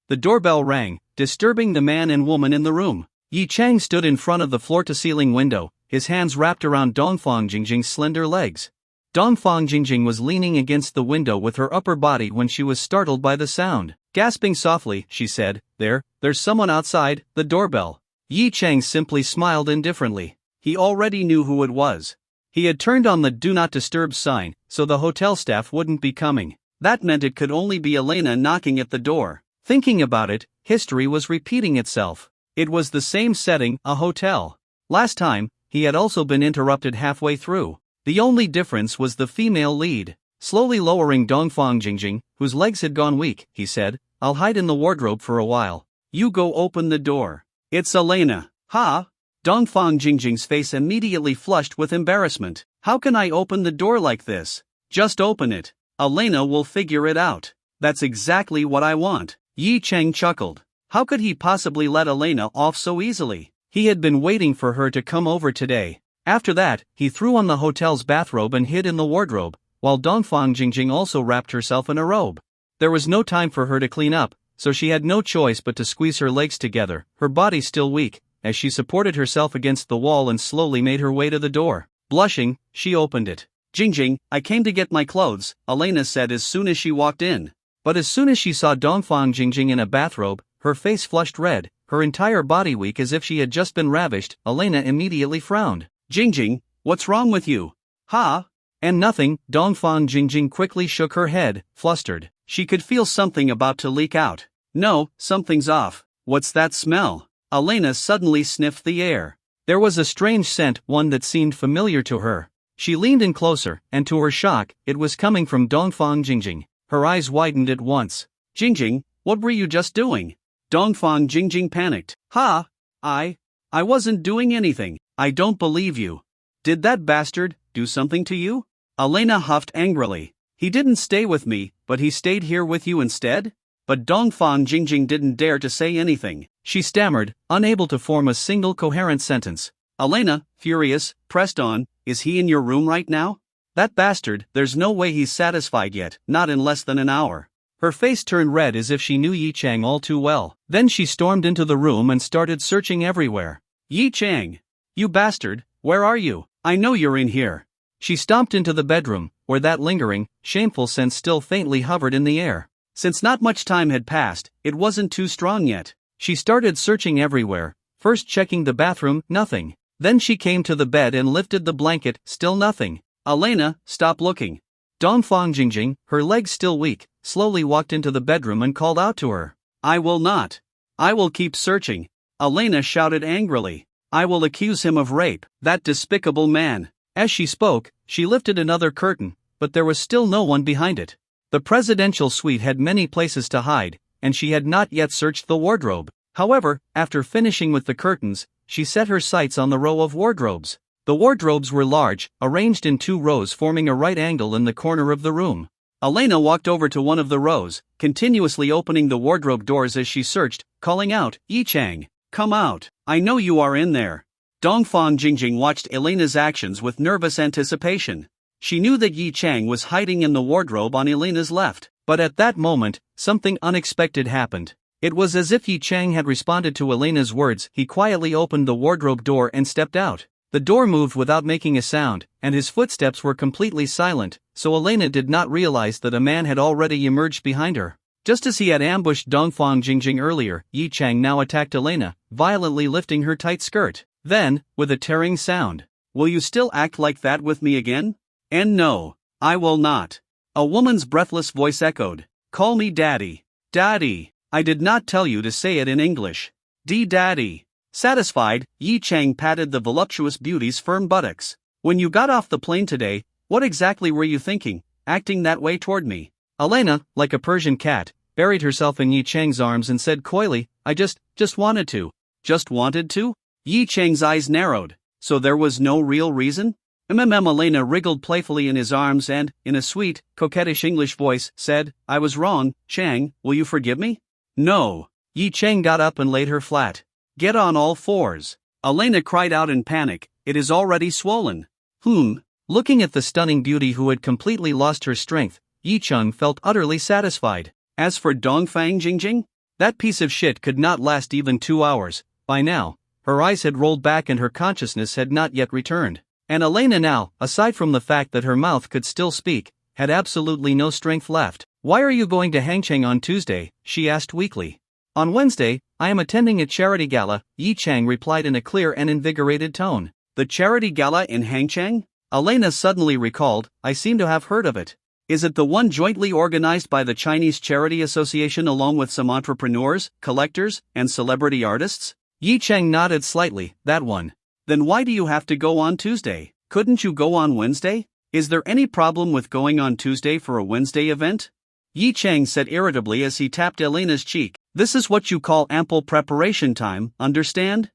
The doorbell rang, disturbing the man and woman in the room. Yi Chang stood in front of the floor-to-ceiling window, his hands wrapped around Dongfang Jingjing's slender legs. Dongfang Jingjing was leaning against the window with her upper body when she was startled by the sound. Gasping softly, she said, There's someone outside the doorbell." Yi Chang simply smiled indifferently. He already knew who it was. He had turned on the Do Not Disturb sign, so the hotel staff wouldn't be coming. That meant it could only be Elena knocking at the door. Thinking about it, history was repeating itself. It was the same setting, a hotel. Last time, he had also been interrupted halfway through. The only difference was the female lead. Slowly lowering Dongfang Jingjing, whose legs had gone weak, he said, "I'll hide in the wardrobe for a while. You go open the door." "It's Elena." "Huh?" Dongfang Jingjing's face immediately flushed with embarrassment. "How can I open the door like this?" "Just open it. Elena will figure it out." "That's exactly what I want." Yi Chang chuckled. How could he possibly let Elena off so easily? He had been waiting for her to come over today. After that, he threw on the hotel's bathrobe and hid in the wardrobe, while Dongfang Jingjing also wrapped herself in a robe. There was no time for her to clean up, so she had no choice but to squeeze her legs together, her body still weak, as she supported herself against the wall and slowly made her way to the door. Blushing, she opened it. "Jingjing, I came to get my clothes," Elena said as soon as she walked in. But as soon as she saw Dongfang Jingjing in a bathrobe, her face flushed red, her entire body weak as if she had just been ravished. Elena immediately frowned. "Jingjing, what's wrong with you?" "Huh?" "And nothing." Dongfang Jingjing quickly shook her head, flustered. She could feel something about to leak out. "No, something's off." "What's that smell?" Elena suddenly sniffed the air. There was a strange scent, one that seemed familiar to her. She leaned in closer, and to her shock, it was coming from Dongfang Jingjing. Her eyes widened at once. "Jingjing, what were you just doing?" Dongfang Jingjing panicked. "Ha! I wasn't doing anything." "I don't believe you. Did that bastard do something to you?" Elena huffed angrily. "He didn't stay with me, but he stayed here with you instead?" But Dongfang Jingjing didn't dare to say anything. She stammered, unable to form a single coherent sentence. Elena, furious, pressed on, "Is he in your room right now?" "That bastard, there's no way he's satisfied yet, not in less than an hour." Her face turned red as if she knew Yi Chang all too well. Then she stormed into the room and started searching everywhere. Yi Chang! You bastard, where are you? I know you're in here. She stomped into the bedroom, where that lingering, shameful scent still faintly hovered in the air. Since not much time had passed, it wasn't too strong yet. She started searching everywhere, first checking the bathroom, nothing. Then she came to the bed and lifted the blanket, still nothing. Elena, stop looking. Dongfang Jingjing, her legs still weak, slowly walked into the bedroom and called out to her. I will not. I will keep searching. Elena shouted angrily. I will accuse him of rape, that despicable man. As she spoke, she lifted another curtain, but there was still no one behind it. The presidential suite had many places to hide, and she had not yet searched the wardrobe. However, after finishing with the curtains, she set her sights on the row of wardrobes. The wardrobes were large, arranged in 2 rows forming a right angle in the corner of the room. Elena walked over to one of the rows, continuously opening the wardrobe doors as she searched, calling out, Yi Chang, come out, I know you are in there. Dongfang Jingjing watched Elena's actions with nervous anticipation. She knew that Yi Chang was hiding in the wardrobe on Elena's left, but at that moment, something unexpected happened. It was as if Yi Chang had responded to Elena's words. He quietly opened the wardrobe door and stepped out. The door moved without making a sound, and his footsteps were completely silent, so Elena did not realize that a man had already emerged behind her. Just as he had ambushed Dongfang Jingjing earlier, Yi Chang now attacked Elena, violently lifting her tight skirt. Then, with a tearing sound, will you still act like that with me again? And no, I will not. A woman's breathless voice echoed. Call me Daddy. Daddy. I did not tell you to say it in English. Daddy. Satisfied, Yi Chang patted the voluptuous beauty's firm buttocks. When you got off the plane today, what exactly were you thinking, acting that way toward me? Elena, like a Persian cat, buried herself in Yi Chang's arms and said coyly, I just wanted to. Just wanted to? Yi Chang's eyes narrowed. So there was no real reason? Elena wriggled playfully in his arms and, in a sweet, coquettish English voice, said, I was wrong, Chang, will you forgive me? No. Yi Chang got up and laid her flat. Get on all fours. Elena cried out in panic, it is already swollen. Looking at the stunning beauty who had completely lost her strength, Yi Chang felt utterly satisfied. As for Dongfang Jingjing, that piece of shit could not last even 2 hours. By now, her eyes had rolled back and her consciousness had not yet returned. And Elena now, aside from the fact that her mouth could still speak, had absolutely no strength left. Why are you going to Hangcheng on Tuesday? She asked weakly. On Wednesday, I am attending a charity gala, Yi Chang replied in a clear and invigorated tone. The charity gala in Hangcheng? Elena suddenly recalled, I seem to have heard of it. Is it the one jointly organized by the Chinese Charity Association along with some entrepreneurs, collectors, and celebrity artists? Yi Chang nodded slightly, that one. Then why do you have to go on Tuesday? Couldn't you go on Wednesday? Is there any problem with going on Tuesday for a Wednesday event? Yi Chang said irritably as he tapped Elena's cheek. This is what you call ample preparation time, understand?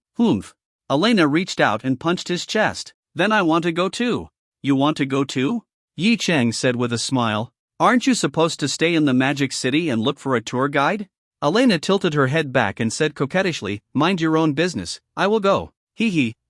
Elena reached out and punched his chest. Then I want to go too. You want to go too? Yi Chang said with a smile. Aren't you supposed to stay in the Magic City and look for a tour guide? Elena tilted her head back and said coquettishly, mind your own business, I will go.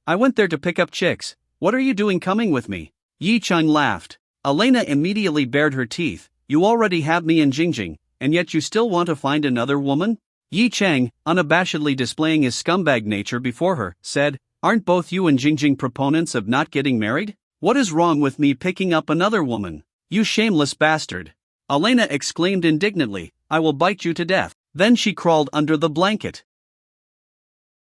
I went there to pick up chicks. What are you doing coming with me? Yi Chang laughed. Elena immediately bared her teeth. You already have me in Jingjing, and yet you still want to find another woman? Yi Chang, unabashedly displaying his scumbag nature before her, said, aren't both you and Jingjing proponents of not getting married? What is wrong with me picking up another woman? You shameless bastard. Elena exclaimed indignantly, I will bite you to death. Then she crawled under the blanket.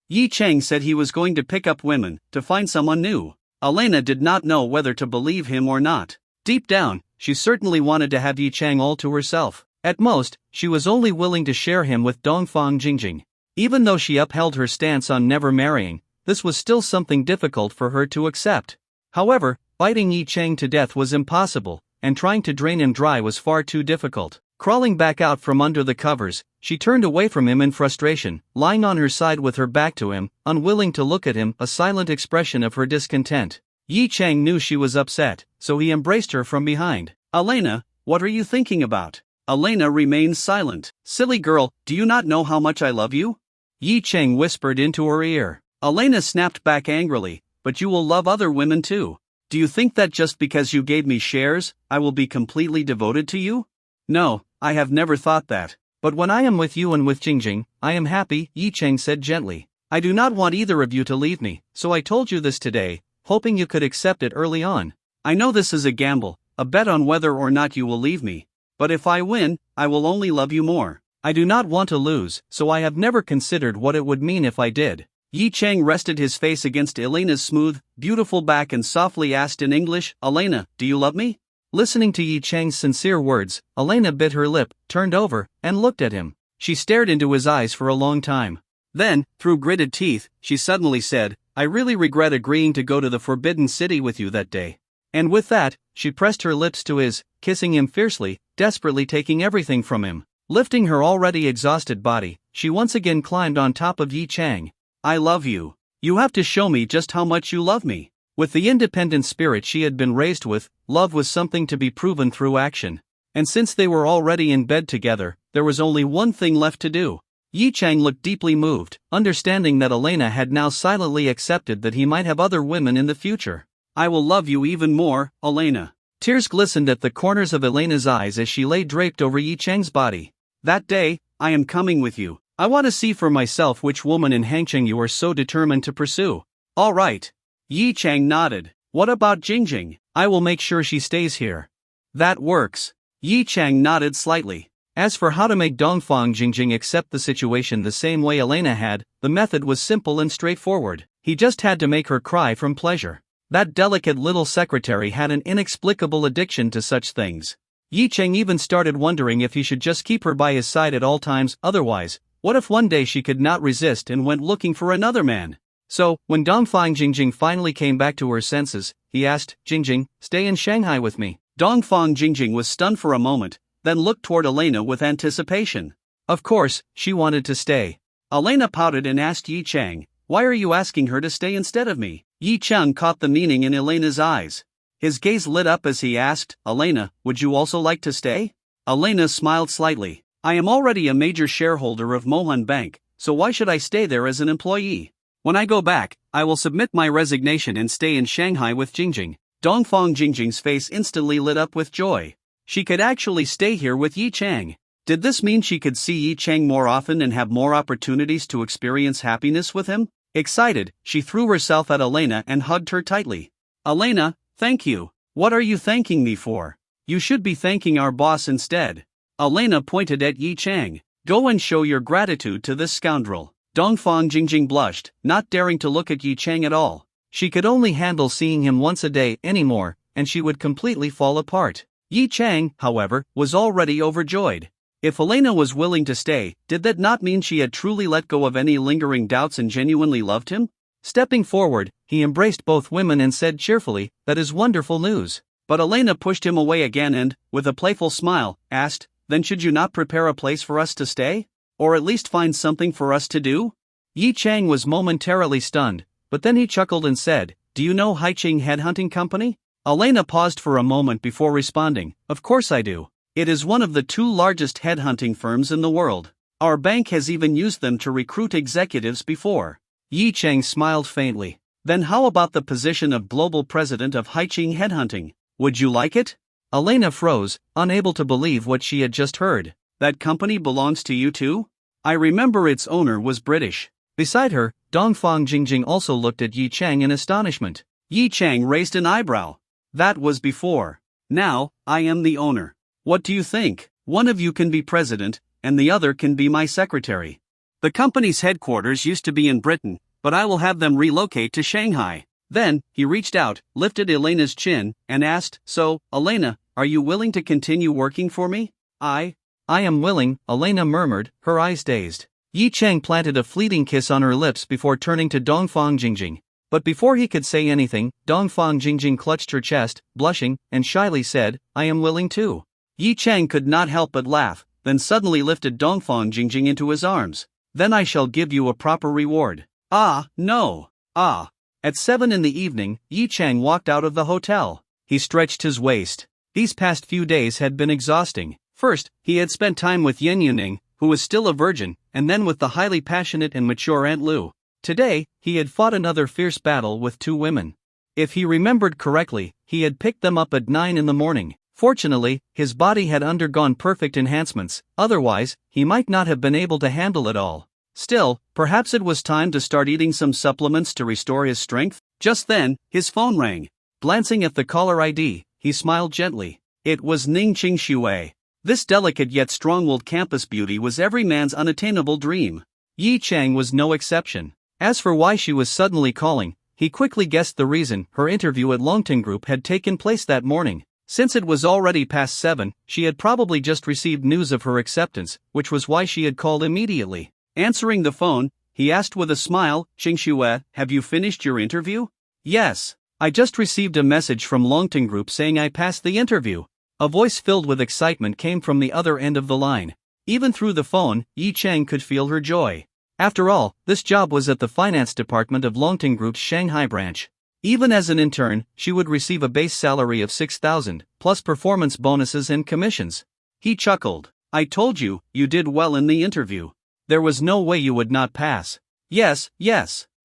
Yi Chang said he was going to pick up women, to find someone new. Elena did not know whether to believe him or not. Deep down, she certainly wanted to have Yi Chang all to herself. At most, she was only willing to share him with Dongfang Jingjing. Even though she upheld her stance on never marrying, this was still something difficult for her to accept. However, biting Yi Chang to death was impossible, and trying to drain him dry was far too difficult. Crawling back out from under the covers, she turned away from him in frustration, lying on her side with her back to him, unwilling to look at him, a silent expression of her discontent. Yi Chang knew she was upset, so he embraced her from behind. Elena, what are you thinking about? Elena remained silent. Silly girl, do you not know how much I love you? Yi Chang whispered into her ear. Elena snapped back angrily, but you will love other women too. Do you think that just because you gave me shares, I will be completely devoted to you? No, I have never thought that. But when I am with you and with Jingjing, I am happy, Yi Cheng said gently. I do not want either of you to leave me, so I told you this today, hoping you could accept it early on. I know this is a gamble, a bet on whether or not you will leave me. But if I win, I will only love you more. I do not want to lose, so I have never considered what it would mean if I did. Yi Cheng rested his face against Elena's smooth, beautiful back and softly asked in English, Elena, do you love me? Listening to Yi Cheng's sincere words, Elena bit her lip, turned over, and looked at him. She stared into his eyes for a long time. Then, through gritted teeth, she suddenly said, I really regret agreeing to go to the Forbidden City with you that day. And with that, she pressed her lips to his, kissing him fiercely, desperately taking everything from him. Lifting her already exhausted body, she once again climbed on top of Yi Cheng. I love you. You have to show me just how much you love me. With the independent spirit she had been raised with, love was something to be proven through action. And since they were already in bed together, there was only one thing left to do. Yi Cheng looked deeply moved, understanding that Elena had now silently accepted that he might have other women in the future. I will love you even more, Elena. Tears glistened at the corners of Elena's eyes as she lay draped over Yi Cheng's body. That day, I am coming with you. I want to see for myself which woman in Hangcheng you are so determined to pursue. All right. Yi Cheng nodded. What about Jingjing? I will make sure she stays here. That works. Yi Cheng nodded slightly. As for how to make Dongfang Jingjing accept the situation the same way Elena had, the method was simple and straightforward. He just had to make her cry from pleasure. That delicate little secretary had an inexplicable addiction to such things. Yi Cheng even started wondering if he should just keep her by his side at all times, otherwise, what if one day she could not resist and went looking for another man? So, when Dongfang Jingjing finally came back to her senses, he asked, Jingjing, stay in Shanghai with me. Dongfang Jingjing was stunned for a moment, then looked toward Elena with anticipation. Of course, she wanted to stay. Elena pouted and asked Yi Cheng, why are you asking her to stay instead of me? Yi Cheng caught the meaning in Elena's eyes. His gaze lit up as he asked, Elena, would you also like to stay? Elena smiled slightly. I am already a major shareholder of Mohan Bank, so why should I stay there as an employee? When I go back, I will submit my resignation and stay in Shanghai with Jingjing. Dongfang Jingjing's face instantly lit up with joy. She could actually stay here with Yi Cheng. Did this mean she could see Yi Cheng more often and have more opportunities to experience happiness with him? Excited, she threw herself at Elena and hugged her tightly. Elena, thank you. What are you thanking me for? You should be thanking our boss instead. Elena pointed at Yi Cheng. Go and show your gratitude to this scoundrel. Dongfang Jingjing blushed, not daring to look at Yi Cheng at all. She could only handle seeing him once a day anymore, and she would completely fall apart. Yi Cheng, however, was already overjoyed. If Elena was willing to stay, did that not mean she had truly let go of any lingering doubts and genuinely loved him? Stepping forward, he embraced both women and said cheerfully, that is wonderful news. But Elena pushed him away again and, with a playful smile, asked, then should you not prepare a place for us to stay? Or at least find something for us to do? Yi Cheng was momentarily stunned, but then he chuckled and said, do you know Haiqing Headhunting Company? Elena paused for a moment before responding, of course I do. It is one of the 2 largest headhunting firms in the world. Our bank has even used them to recruit executives before. Yi Cheng smiled faintly. Then how about the position of global president of Haiqing Headhunting? Would you like it? Elena froze, unable to believe what she had just heard. That company belongs to you too? I remember its owner was British. Beside her, Dongfang Jingjing also looked at Yi Cheng in astonishment. Yi Cheng raised an eyebrow. That was before. Now, I am the owner. What do you think? One of you can be president, and the other can be my secretary. The company's headquarters used to be in Britain, but I will have them relocate to Shanghai. Then, he reached out, lifted Elena's chin, and asked, so, Elena, are you willing to continue working for me? I am willing, Elena murmured, her eyes dazed. Yi Cheng planted a fleeting kiss on her lips before turning to Dongfang Jingjing. But before he could say anything, Dongfang Jingjing clutched her chest, blushing, and shyly said, I am willing too. Yi Cheng could not help but laugh, then suddenly lifted Dongfang Jingjing into his arms. Then I shall give you a proper reward. Ah, no. Ah. At 7 in the evening, Yi Cheng walked out of the hotel. He stretched his waist. These past few days had been exhausting. First, he had spent time with Yen Yuning, who was still a virgin, and then with the highly passionate and mature Aunt Lu. Today, he had fought another fierce battle with 2 women. If he remembered correctly, he had picked them up at 9 in the morning, Fortunately, his body had undergone perfect enhancements, otherwise, he might not have been able to handle it all. Still, perhaps it was time to start eating some supplements to restore his strength? Just then, his phone rang. Glancing at the caller ID, he smiled gently. It was Ning Qingxue. This delicate yet strong-willed campus beauty was every man's unattainable dream. Yi Chang was no exception. As for why she was suddenly calling, he quickly guessed the reason. Her interview at Longton Group had taken place that morning. Since it was already past 7, she had probably just received news of her acceptance, which was why she had called immediately. Answering the phone, he asked with a smile, "Qingxue, have you finished your interview?" "Yes. I just received a message from Longton Group saying I passed the interview." A voice filled with excitement came from the other end of the line. Even through the phone, Yi Chang could feel her joy. After all, this job was at the finance department of Longton Group's Shanghai branch. Even as an intern, she would receive a base salary of 6,000, plus performance bonuses and commissions. He chuckled. "I told you, you did well in the interview. There was no way you would not pass." Yes.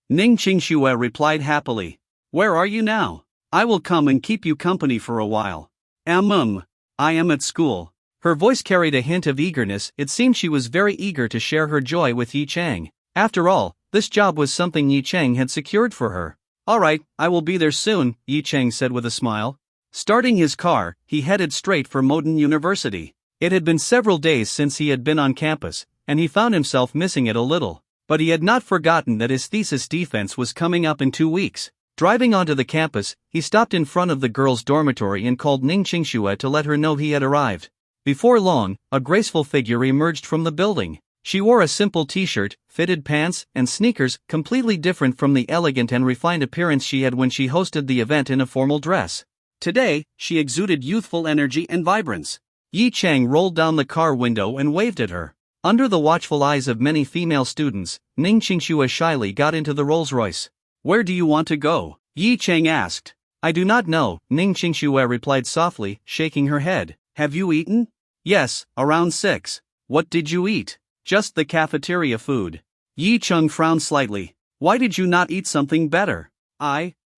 Ning Qingxue replied happily. "Where are you now? I will come and keep you company for a while." I am at school." Her voice carried a hint of eagerness. It seemed she was very eager to share her joy with Yi Chang. After all, this job was something Yi Chang had secured for her. "Alright, I will be there soon," Yi Chang said with a smile. Starting his car, he headed straight for Modern University. It had been several days since he had been on campus, and he found himself missing it a little. But he had not forgotten that his thesis defense was coming up in 2 weeks. Driving onto the campus, he stopped in front of the girls' dormitory and called Ning Qingxue to let her know he had arrived. Before long, a graceful figure emerged from the building. She wore a simple t-shirt, fitted pants, and sneakers, completely different from the elegant and refined appearance she had when she hosted the event in a formal dress. Today, she exuded youthful energy and vibrance. Yi Chang rolled down the car window and waved at her. Under the watchful eyes of many female students, Ning Qingxue shyly got into the Rolls-Royce. "Where do you want to go?" Yi Chang asked. "I do not know," Ning Qingxue replied softly, shaking her head. "Have you eaten?" "Yes, around 6. What did you eat?" "Just the cafeteria food." Yi Chang frowned slightly. "Why did you not eat something better?"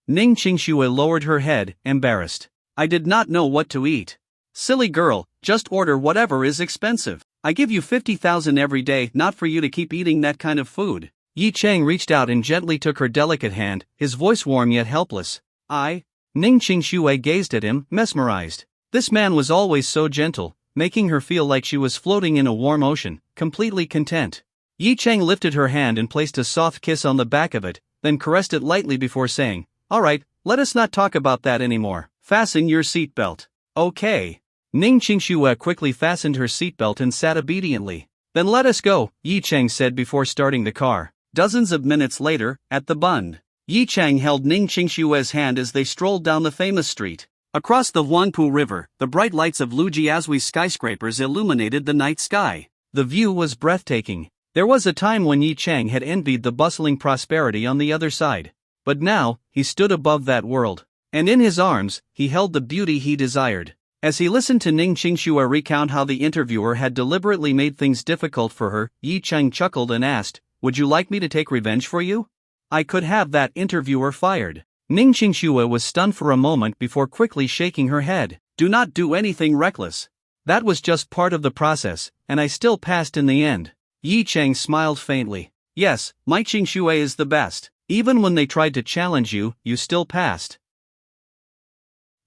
Ning Qingxue lowered her head, embarrassed. "I did not know what to eat." "Silly girl, just order whatever is expensive. I give you 50,000 every day, not for you to keep eating that kind of food." Yi Chang reached out and gently took her delicate hand, his voice warm yet helpless. Ning Qingxue gazed at him, mesmerized. This man was always so gentle, making her feel like she was floating in a warm ocean, completely content. Yi Chang lifted her hand and placed a soft kiss on the back of it, then caressed it lightly before saying, "Alright, let us not talk about that anymore. Fasten your seatbelt." "Okay." Ning Qingxue quickly fastened her seatbelt and sat obediently. "Then let us go," Yi Chang said before starting the car. Dozens of minutes later, at the Bund, Yi Chang held Ning Qingxue's hand as they strolled down the famous street. Across the Huangpu River, the bright lights of Lujiazhui's skyscrapers illuminated the night sky. The view was breathtaking. There was a time when Yi Chang had envied the bustling prosperity on the other side. But now, he stood above that world. And in his arms, he held the beauty he desired. As he listened to Ning Qingxue recount how the interviewer had deliberately made things difficult for her, Yi Chang chuckled and asked, "Would you like me to take revenge for you?" "I could have that interviewer fired." Ning Qingxue was stunned for a moment before quickly shaking her head. "Do not do anything reckless. That was just part of the process, and I still passed in the end." Yi Chang smiled faintly. "Yes, my Qingxue is the best. Even when they tried to challenge you, you still passed."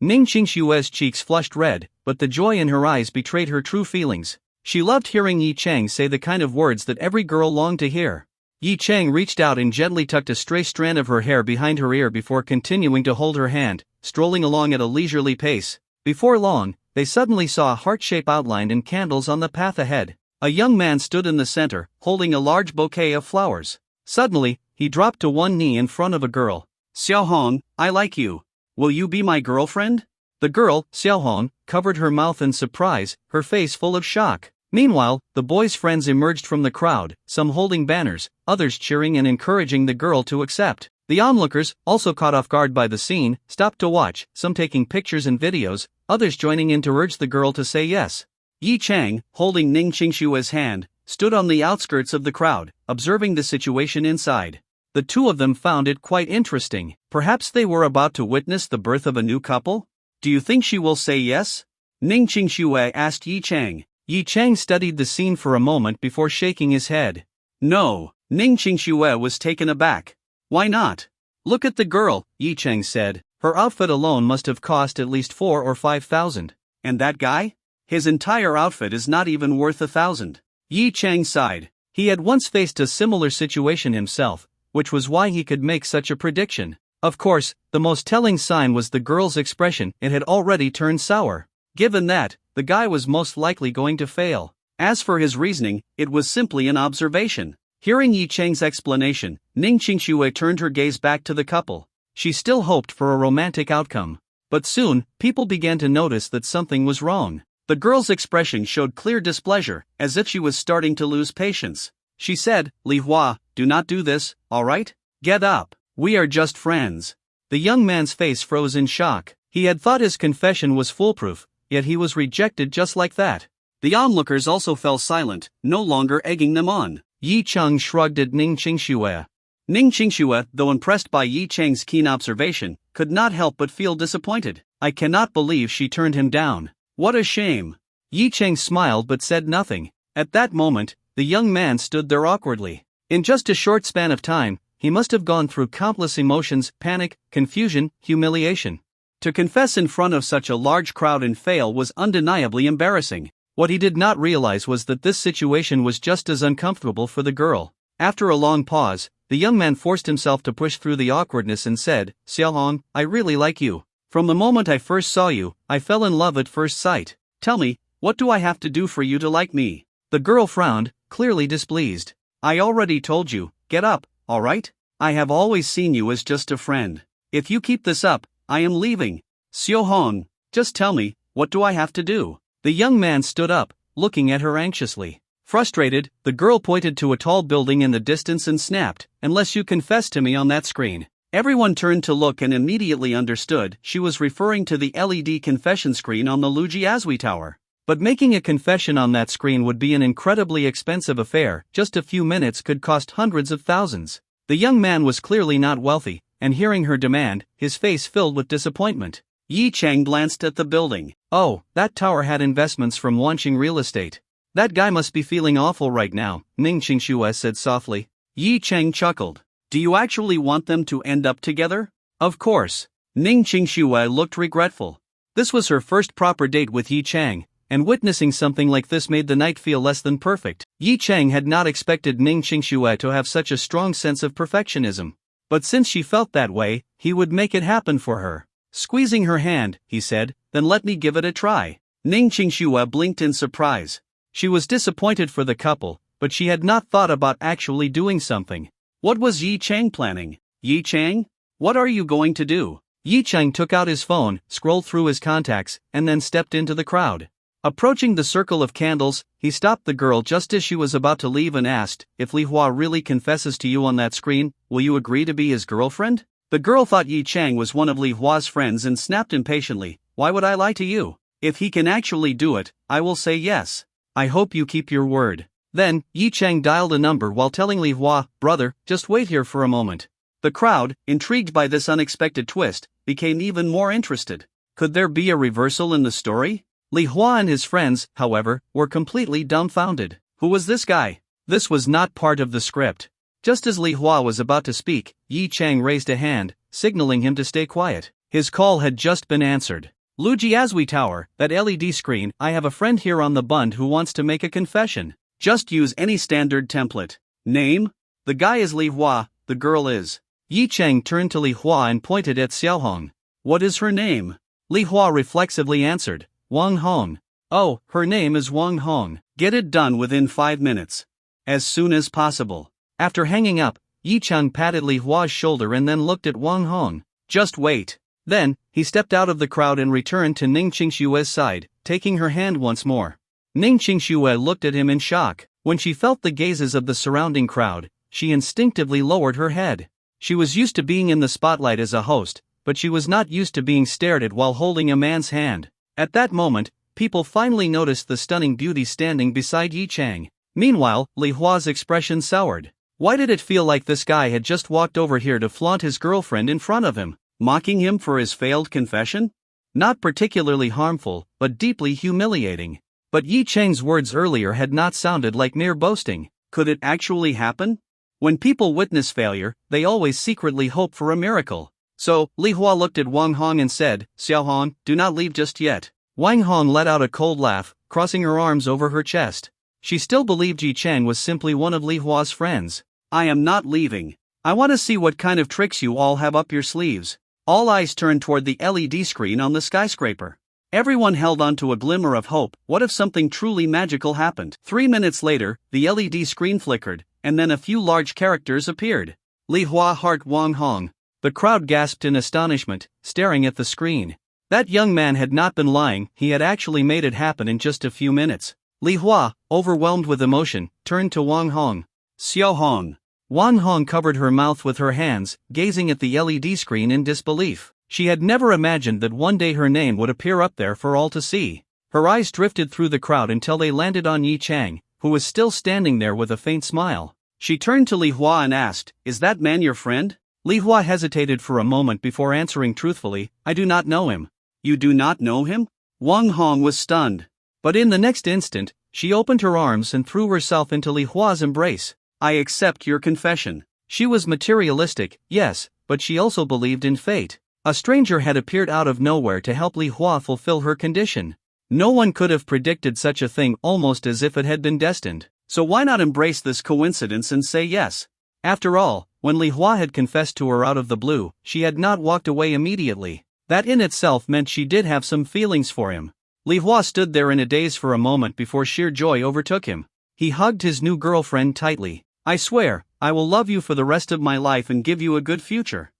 Ning Qingxue's cheeks flushed red, but the joy in her eyes betrayed her true feelings. She loved hearing Yi Chang say the kind of words that every girl longed to hear. Yi Chang reached out and gently tucked a stray strand of her hair behind her ear before continuing to hold her hand, strolling along at a leisurely pace. Before long, they suddenly saw a heart shape outlined in candles on the path ahead. A young man stood in the center, holding a large bouquet of flowers. Suddenly, he dropped to one knee in front of a girl. "Xiaohong, I like you. Will you be my girlfriend?" The girl, Xiaohong, covered her mouth in surprise, her face full of shock. Meanwhile, the boy's friends emerged from the crowd, some holding banners, others cheering and encouraging the girl to accept. The onlookers, also caught off guard by the scene, stopped to watch, some taking pictures and videos, others joining in to urge the girl to say yes. Yi Chang, holding Ning Qingxue's hand, stood on the outskirts of the crowd, observing the situation inside. The two of them found it quite interesting. Perhaps they were about to witness the birth of a new couple? "Do you think she will say yes?" Ning Qingxue asked Yi Chang. Yi Chang studied the scene for a moment before shaking his head. No, Ning Qingxue was taken aback. Why not? Look at the girl, Yi Chang said. Her outfit alone must have cost at least 4 or 5,000. And that guy? His entire outfit is not even worth 1,000. Yi Chang sighed. He had once faced a similar situation himself, which was why he could make such a prediction. Of course, the most telling sign was the girl's expression. It had already turned sour. Given that, the guy was most likely going to fail. As for his reasoning, it was simply an observation. Hearing Yi Chang's explanation, Ning Qingxue turned her gaze back to the couple. She still hoped for a romantic outcome. But soon, people began to notice that something was wrong. The girl's expression showed clear displeasure, as if she was starting to lose patience. She said, Li Hua, do not do this, alright? Get up. We are just friends. The young man's face froze in shock. He had thought his confession was foolproof, yet he was rejected just like that. The onlookers also fell silent, no longer egging them on. Yi Chang shrugged at Ning Qingxue. Ning Qingxue, though impressed by Yi Chang's keen observation, could not help but feel disappointed. I cannot believe she turned him down. What a shame. Yi Chang smiled but said nothing. At that moment, the young man stood there awkwardly. In just a short span of time, he must have gone through countless emotions: panic, confusion, humiliation. To confess in front of such a large crowd and fail was undeniably embarrassing. What he did not realize was that this situation was just as uncomfortable for the girl. After a long pause, the young man forced himself to push through the awkwardness and said, Xiaohong, I really like you. From the moment I first saw you, I fell in love at first sight. Tell me, what do I have to do for you to like me? The girl frowned, clearly displeased. I already told you, get up, alright? I have always seen you as just a friend. If you keep this up, I am leaving. Xiaohong, just tell me, what do I have to do? The young man stood up, looking at her anxiously. Frustrated, the girl pointed to a tall building in the distance and snapped, unless you confess to me on that screen. Everyone turned to look and immediately understood she was referring to the LED confession screen on the Lujiazui Tower. But making a confession on that screen would be an incredibly expensive affair. Just a few minutes could cost hundreds of thousands. The young man was clearly not wealthy, and hearing her demand, his face filled with disappointment. Yi Chang glanced at the building. Oh, that tower had investments from Wanqing Real Estate. That guy must be feeling awful right now, Ning Qingxue said softly. Yi Chang chuckled. Do you actually want them to end up together? Of course. Ning Qingxue looked regretful. This was her first proper date with Yi Chang, and witnessing something like this made the night feel less than perfect. Yi Chang had not expected Ning Qingxue to have such a strong sense of perfectionism. But since she felt that way, he would make it happen for her. Squeezing her hand, he said, then let me give it a try. Ning Qingxue blinked in surprise. She was disappointed for the couple, but she had not thought about actually doing something. What was Yi Chang planning? Yi Chang? What are you going to do? Yi Chang took out his phone, scrolled through his contacts, and then stepped into the crowd. Approaching the circle of candles, he stopped the girl just as she was about to leave and asked, if Li Hua really confesses to you on that screen, will you agree to be his girlfriend? The girl thought Yi Chang was one of Li Hua's friends and snapped impatiently, why would I lie to you? If he can actually do it, I will say yes. I hope you keep your word. Then, Yi Chang dialed a number while telling Li Hua, brother, just wait here for a moment. The crowd, intrigued by this unexpected twist, became even more interested. Could there be a reversal in the story? Li Hua and his friends, however, were completely dumbfounded. Who was this guy? This was not part of the script. Just as Li Hua was about to speak, Yi Chang raised a hand, signaling him to stay quiet. His call had just been answered. Lujiazui Tower, that LED screen, I have a friend here on the bund who wants to make a confession. Just use any standard template. Name? The guy is Li Hua, the girl is. Yi Chang turned to Li Hua and pointed at Xiaohong. What is her name? Li Hua reflexively answered, Wang Hong. Oh, her name is Wang Hong. Get it done within 5 minutes. As soon as possible. After hanging up, Yi Chang patted Li Hua's shoulder and then looked at Wang Hong. Just wait. Then, he stepped out of the crowd and returned to Ning Qingxue's side, taking her hand once more. Ning Qingxue looked at him in shock. When she felt the gazes of the surrounding crowd, she instinctively lowered her head. She was used to being in the spotlight as a host, but she was not used to being stared at while holding a man's hand. At that moment, people finally noticed the stunning beauty standing beside Yi Chang. Meanwhile, Li Hua's expression soured. Why did it feel like this guy had just walked over here to flaunt his girlfriend in front of him, mocking him for his failed confession? Not particularly harmful, but deeply humiliating. But Yi Cheng's words earlier had not sounded like mere boasting. Could it actually happen? When people witness failure, they always secretly hope for a miracle. So, Li Hua looked at Wang Hong and said, "Xiao Hong, do not leave just yet." Wang Hong let out a cold laugh, crossing her arms over her chest. She still believed Yi Cheng was simply one of Li Hua's friends. "I am not leaving. I want to see what kind of tricks you all have up your sleeves." All eyes turned toward the LED screen on the skyscraper. Everyone held on to a glimmer of hope. What if something truly magical happened? 3 minutes later, the LED screen flickered, and then a few large characters appeared. Li Hua heart Wang Hong. The crowd gasped in astonishment, staring at the screen. That young man had not been lying, he had actually made it happen in just a few minutes. Li Hua, overwhelmed with emotion, turned to Wang Hong. "Xiao Hong." Wang Hong covered her mouth with her hands, gazing at the LED screen in disbelief. She had never imagined that one day her name would appear up there for all to see. Her eyes drifted through the crowd until they landed on Yi Cheng, who was still standing there with a faint smile. She turned to Li Hua and asked, "Is that man your friend?" Li Hua hesitated for a moment before answering truthfully, "I do not know him." "You do not know him?" Wang Hong was stunned. But in the next instant, she opened her arms and threw herself into Li Hua's embrace. "I accept your confession." She was materialistic, yes, but she also believed in fate. A stranger had appeared out of nowhere to help Li Hua fulfill her condition. No one could have predicted such a thing, almost as if it had been destined. So why not embrace this coincidence and say yes? After all, when Li Hua had confessed to her out of the blue, she had not walked away immediately. That in itself meant she did have some feelings for him. Li Hua stood there in a daze for a moment before sheer joy overtook him. He hugged his new girlfriend tightly. "I swear, I will love you for the rest of my life and give you a good future."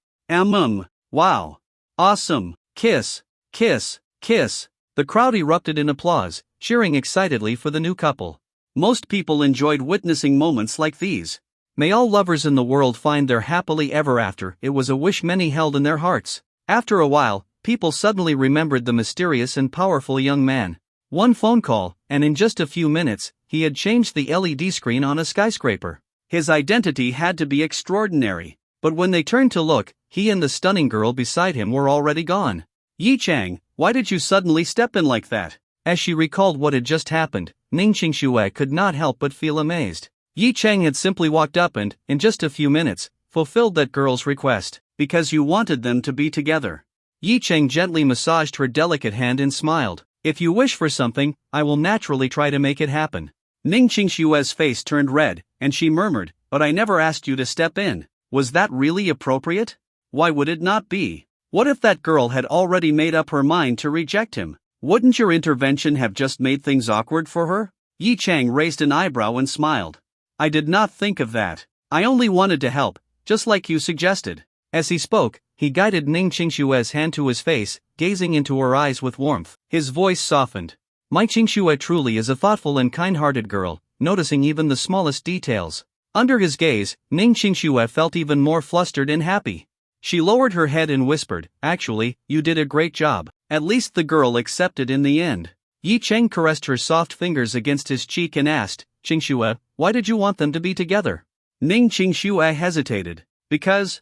Wow. Awesome. Kiss. Kiss. Kiss. The crowd erupted in applause, cheering excitedly for the new couple. Most people enjoyed witnessing moments like these. May all lovers in the world find their happily ever after. It was a wish many held in their hearts. After a while, people suddenly remembered the mysterious and powerful young man. One phone call, and in just a few minutes, he had changed the LED screen on a skyscraper. His identity had to be extraordinary. But when they turned to look, he and the stunning girl beside him were already gone. "Yi Cheng, why did you suddenly step in like that?" As she recalled what had just happened, Ning Qingxue could not help but feel amazed. Yi Cheng had simply walked up and, in just a few minutes, fulfilled that girl's request. "Because you wanted them to be together." Yi Cheng gently massaged her delicate hand and smiled. "If you wish for something, I will naturally try to make it happen." Ning Qingxue's face turned red, and she murmured, "But I never asked you to step in." Was that really appropriate? Why would it not be? What if that girl had already made up her mind to reject him? Wouldn't your intervention have just made things awkward for her? Yi Cheng raised an eyebrow and smiled. "I did not think of that. I only wanted to help, just like you suggested." As he spoke, he guided Ning Qingxue's hand to his face, gazing into her eyes with warmth. His voice softened. "My Qingxue truly is a thoughtful and kind-hearted girl, noticing even the smallest details." Under his gaze, Ning Qingxue felt even more flustered and happy. She lowered her head and whispered, "Actually, you did a great job." At least the girl accepted in the end. Yi Cheng caressed her soft fingers against his cheek and asked, "Qingxue, why did you want them to be together?" Ning Qingxue hesitated. Because,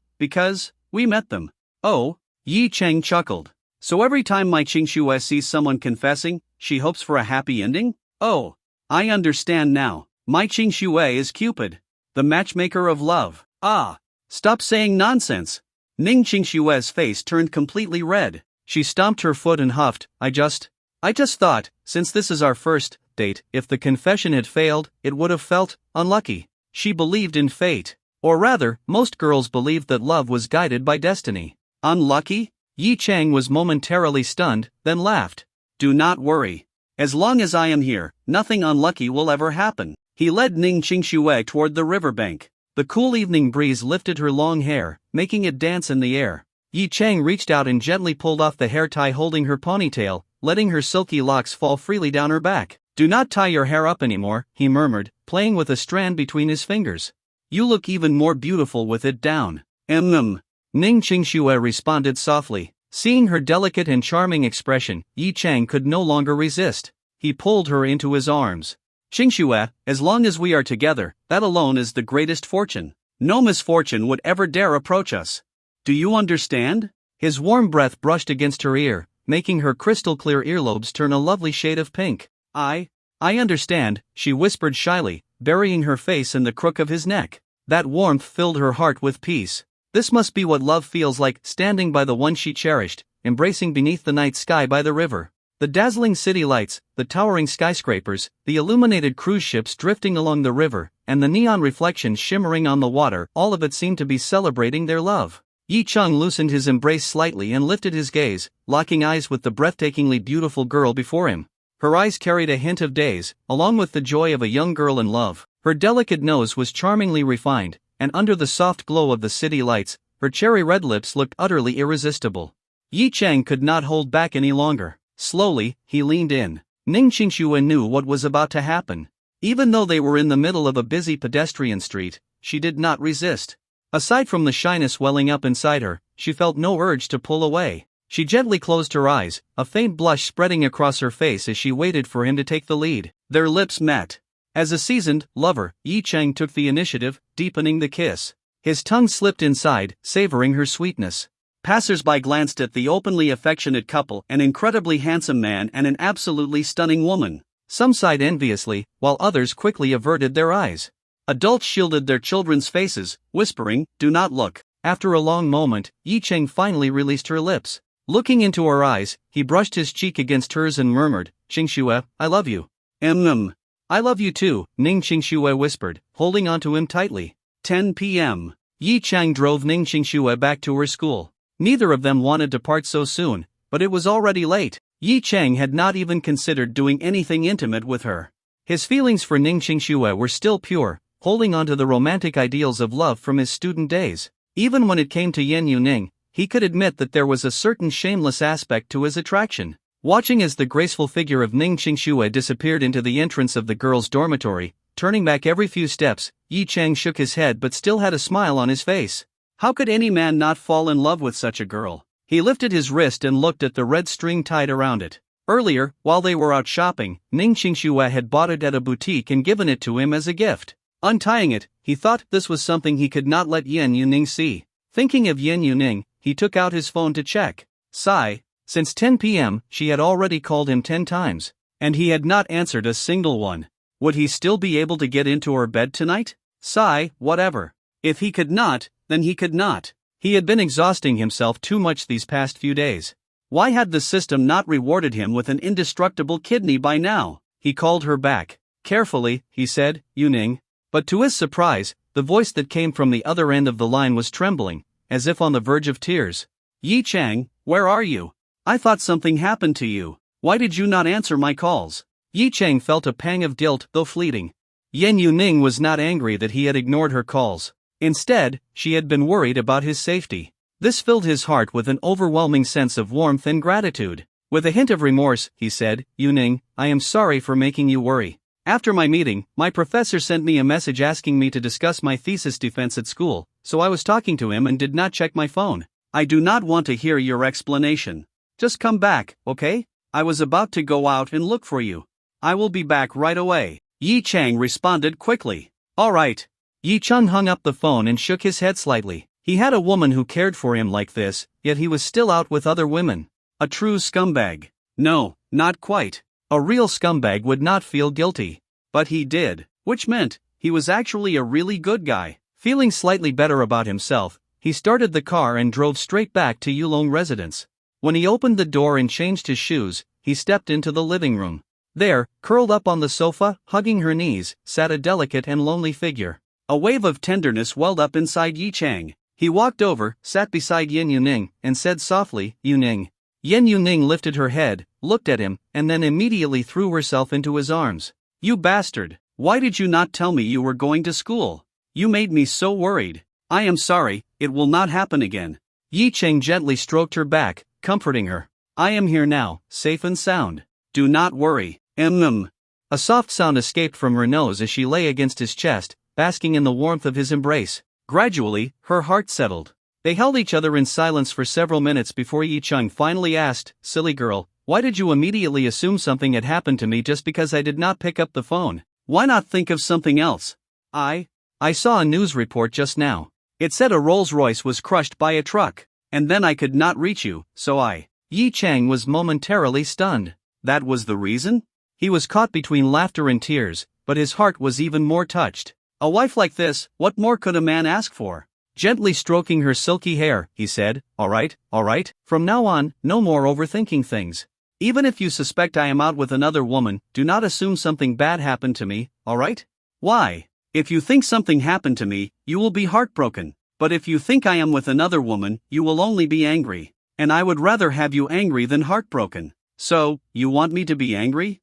we met them." "Oh?" Yi Cheng chuckled. "So every time my Qingxue sees someone confessing, she hopes for a happy ending? Oh, I understand now. My Qingxue is Cupid, the matchmaker of love." "Ah, stop saying nonsense." Ning Qingxue's face turned completely red. She stomped her foot and huffed, I just thought, since this is our first date, if the confession had failed, it would have felt unlucky." She believed in fate. Or rather, most girls believed that love was guided by destiny. Unlucky? Yi Cheng was momentarily stunned, then laughed. "Do not worry. As long as I am here, nothing unlucky will ever happen." He led Ning Qingxue toward the riverbank. The cool evening breeze lifted her long hair, making it dance in the air. Yi Cheng reached out and gently pulled off the hair tie holding her ponytail, letting her silky locks fall freely down her back. "Do not tie your hair up anymore," he murmured, playing with a strand between his fingers. "You look even more beautiful with it down." Ning Qingxue responded softly. Seeing her delicate and charming expression, Yi Cheng could no longer resist. He pulled her into his arms. "Qingxue, as long as we are together, that alone is the greatest fortune. No misfortune would ever dare approach us. Do you understand?" His warm breath brushed against her ear, making her crystal-clear earlobes turn a lovely shade of pink. I understand, she whispered shyly, burying her face in the crook of his neck. That warmth filled her heart with peace. This must be what love feels like, standing by the one she cherished, embracing beneath the night sky by the river. The dazzling city lights, the towering skyscrapers, the illuminated cruise ships drifting along the river, and the neon reflections shimmering on the water, all of it seemed to be celebrating their love. Yi Chung loosened his embrace slightly and lifted his gaze, locking eyes with the breathtakingly beautiful girl before him. Her eyes carried a hint of daze, along with the joy of a young girl in love. Her delicate nose was charmingly refined, and under the soft glow of the city lights, her cherry-red lips looked utterly irresistible. Yi Chang could not hold back any longer. Slowly, he leaned in. Ning Qingxue knew what was about to happen. Even though they were in the middle of a busy pedestrian street, she did not resist. Aside from the shyness welling up inside her, she felt no urge to pull away. She gently closed her eyes, a faint blush spreading across her face as she waited for him to take the lead. Their lips met. As a seasoned lover, Yi Chang took the initiative, deepening the kiss. His tongue slipped inside, savoring her sweetness. Passers-by glanced at the openly affectionate couple, an incredibly handsome man and an absolutely stunning woman. Some sighed enviously, while others quickly averted their eyes. Adults shielded their children's faces, whispering, "Do not look." After a long moment, Yi Cheng finally released her lips. Looking into her eyes, he brushed his cheek against hers and murmured, "Qingxue, I love you." I love you too," Ning Qingxue whispered, holding onto him tightly. 10 p.m. Yi Chang drove Ning Qingxue back to her school. Neither of them wanted to part so soon, but it was already late. Yi Chang had not even considered doing anything intimate with her. His feelings for Ning Qingxue were still pure, holding on to the romantic ideals of love from his student days. Even when it came to Yen Yuning, he could admit that there was a certain shameless aspect to his attraction. Watching as the graceful figure of Ning Qingxue disappeared into the entrance of the girls' dormitory, turning back every few steps, Yi Chang shook his head but still had a smile on his face. How could any man not fall in love with such a girl? He lifted his wrist and looked at the red string tied around it. Earlier, while they were out shopping, Ning Qingxue had bought it at a boutique and given it to him as a gift. Untying it, he thought this was something he could not let Yen Yuning see. Thinking of Yen Yuning, he took out his phone to check. Sigh. Since 10 p.m., she had already called him 10 times, and he had not answered a single one. Would he still be able to get into her bed tonight? Sigh, whatever. If he could not, then he could not. He had been exhausting himself too much these past few days. Why had the system not rewarded him with an indestructible kidney by now? He called her back. Carefully, he said, "Yuning." But to his surprise, the voice that came from the other end of the line was trembling, as if on the verge of tears. "Yi Chang, where are you? I thought something happened to you. Why did you not answer my calls?" Yi Chang felt a pang of guilt, though fleeting. Yen Yuning was not angry that he had ignored her calls. Instead, she had been worried about his safety. This filled his heart with an overwhelming sense of warmth and gratitude. With a hint of remorse, he said, "Yuning, I am sorry for making you worry. After my meeting, my professor sent me a message asking me to discuss my thesis defense at school, so I was talking to him and did not check my phone. I do not want to hear your explanation. Just come back, okay? I was about to go out and look for you. I will be back right away." Yi Chang responded quickly. "All right." Yi Chung hung up the phone and shook his head slightly. He had a woman who cared for him like this, yet he was still out with other women. A true scumbag. No, not quite. A real scumbag would not feel guilty. But he did, which meant he was actually a really good guy. Feeling slightly better about himself, he started the car and drove straight back to Yulong residence. When he opened the door and changed his shoes, he stepped into the living room. There, curled up on the sofa, hugging her knees, sat a delicate and lonely figure. A wave of tenderness welled up inside Yi Chang. He walked over, sat beside Yen Yuning, and said softly, "Yuning." Yen Yuning lifted her head, looked at him, and then immediately threw herself into his arms. "You bastard! Why did you not tell me you were going to school? You made me so worried. I am sorry, it will not happen again." Yi Chang gently stroked her back, comforting her. "I am here now, safe and sound. Do not worry." A soft sound escaped from her nose as she lay against his chest, basking in the warmth of his embrace. Gradually, her heart settled. They held each other in silence for several minutes before Yi Chung finally asked, "Silly girl, why did you immediately assume something had happened to me just because I did not pick up the phone? Why not think of something else?" I saw a news report just now. It said a Rolls-Royce was crushed by a truck, and then I could not reach you, so I Yi Chang was momentarily stunned. That was the reason? He was caught between laughter and tears, but his heart was even more touched. A wife like this, what more could a man ask for? Gently stroking her silky hair, he said, all right, from now on, no more overthinking things. Even if you suspect I am out with another woman, do not assume something bad happened to me, alright? Why? If you think something happened to me, you will be heartbroken. But if you think I am with another woman, you will only be angry. And I would rather have you angry than heartbroken. So, you want me to be angry?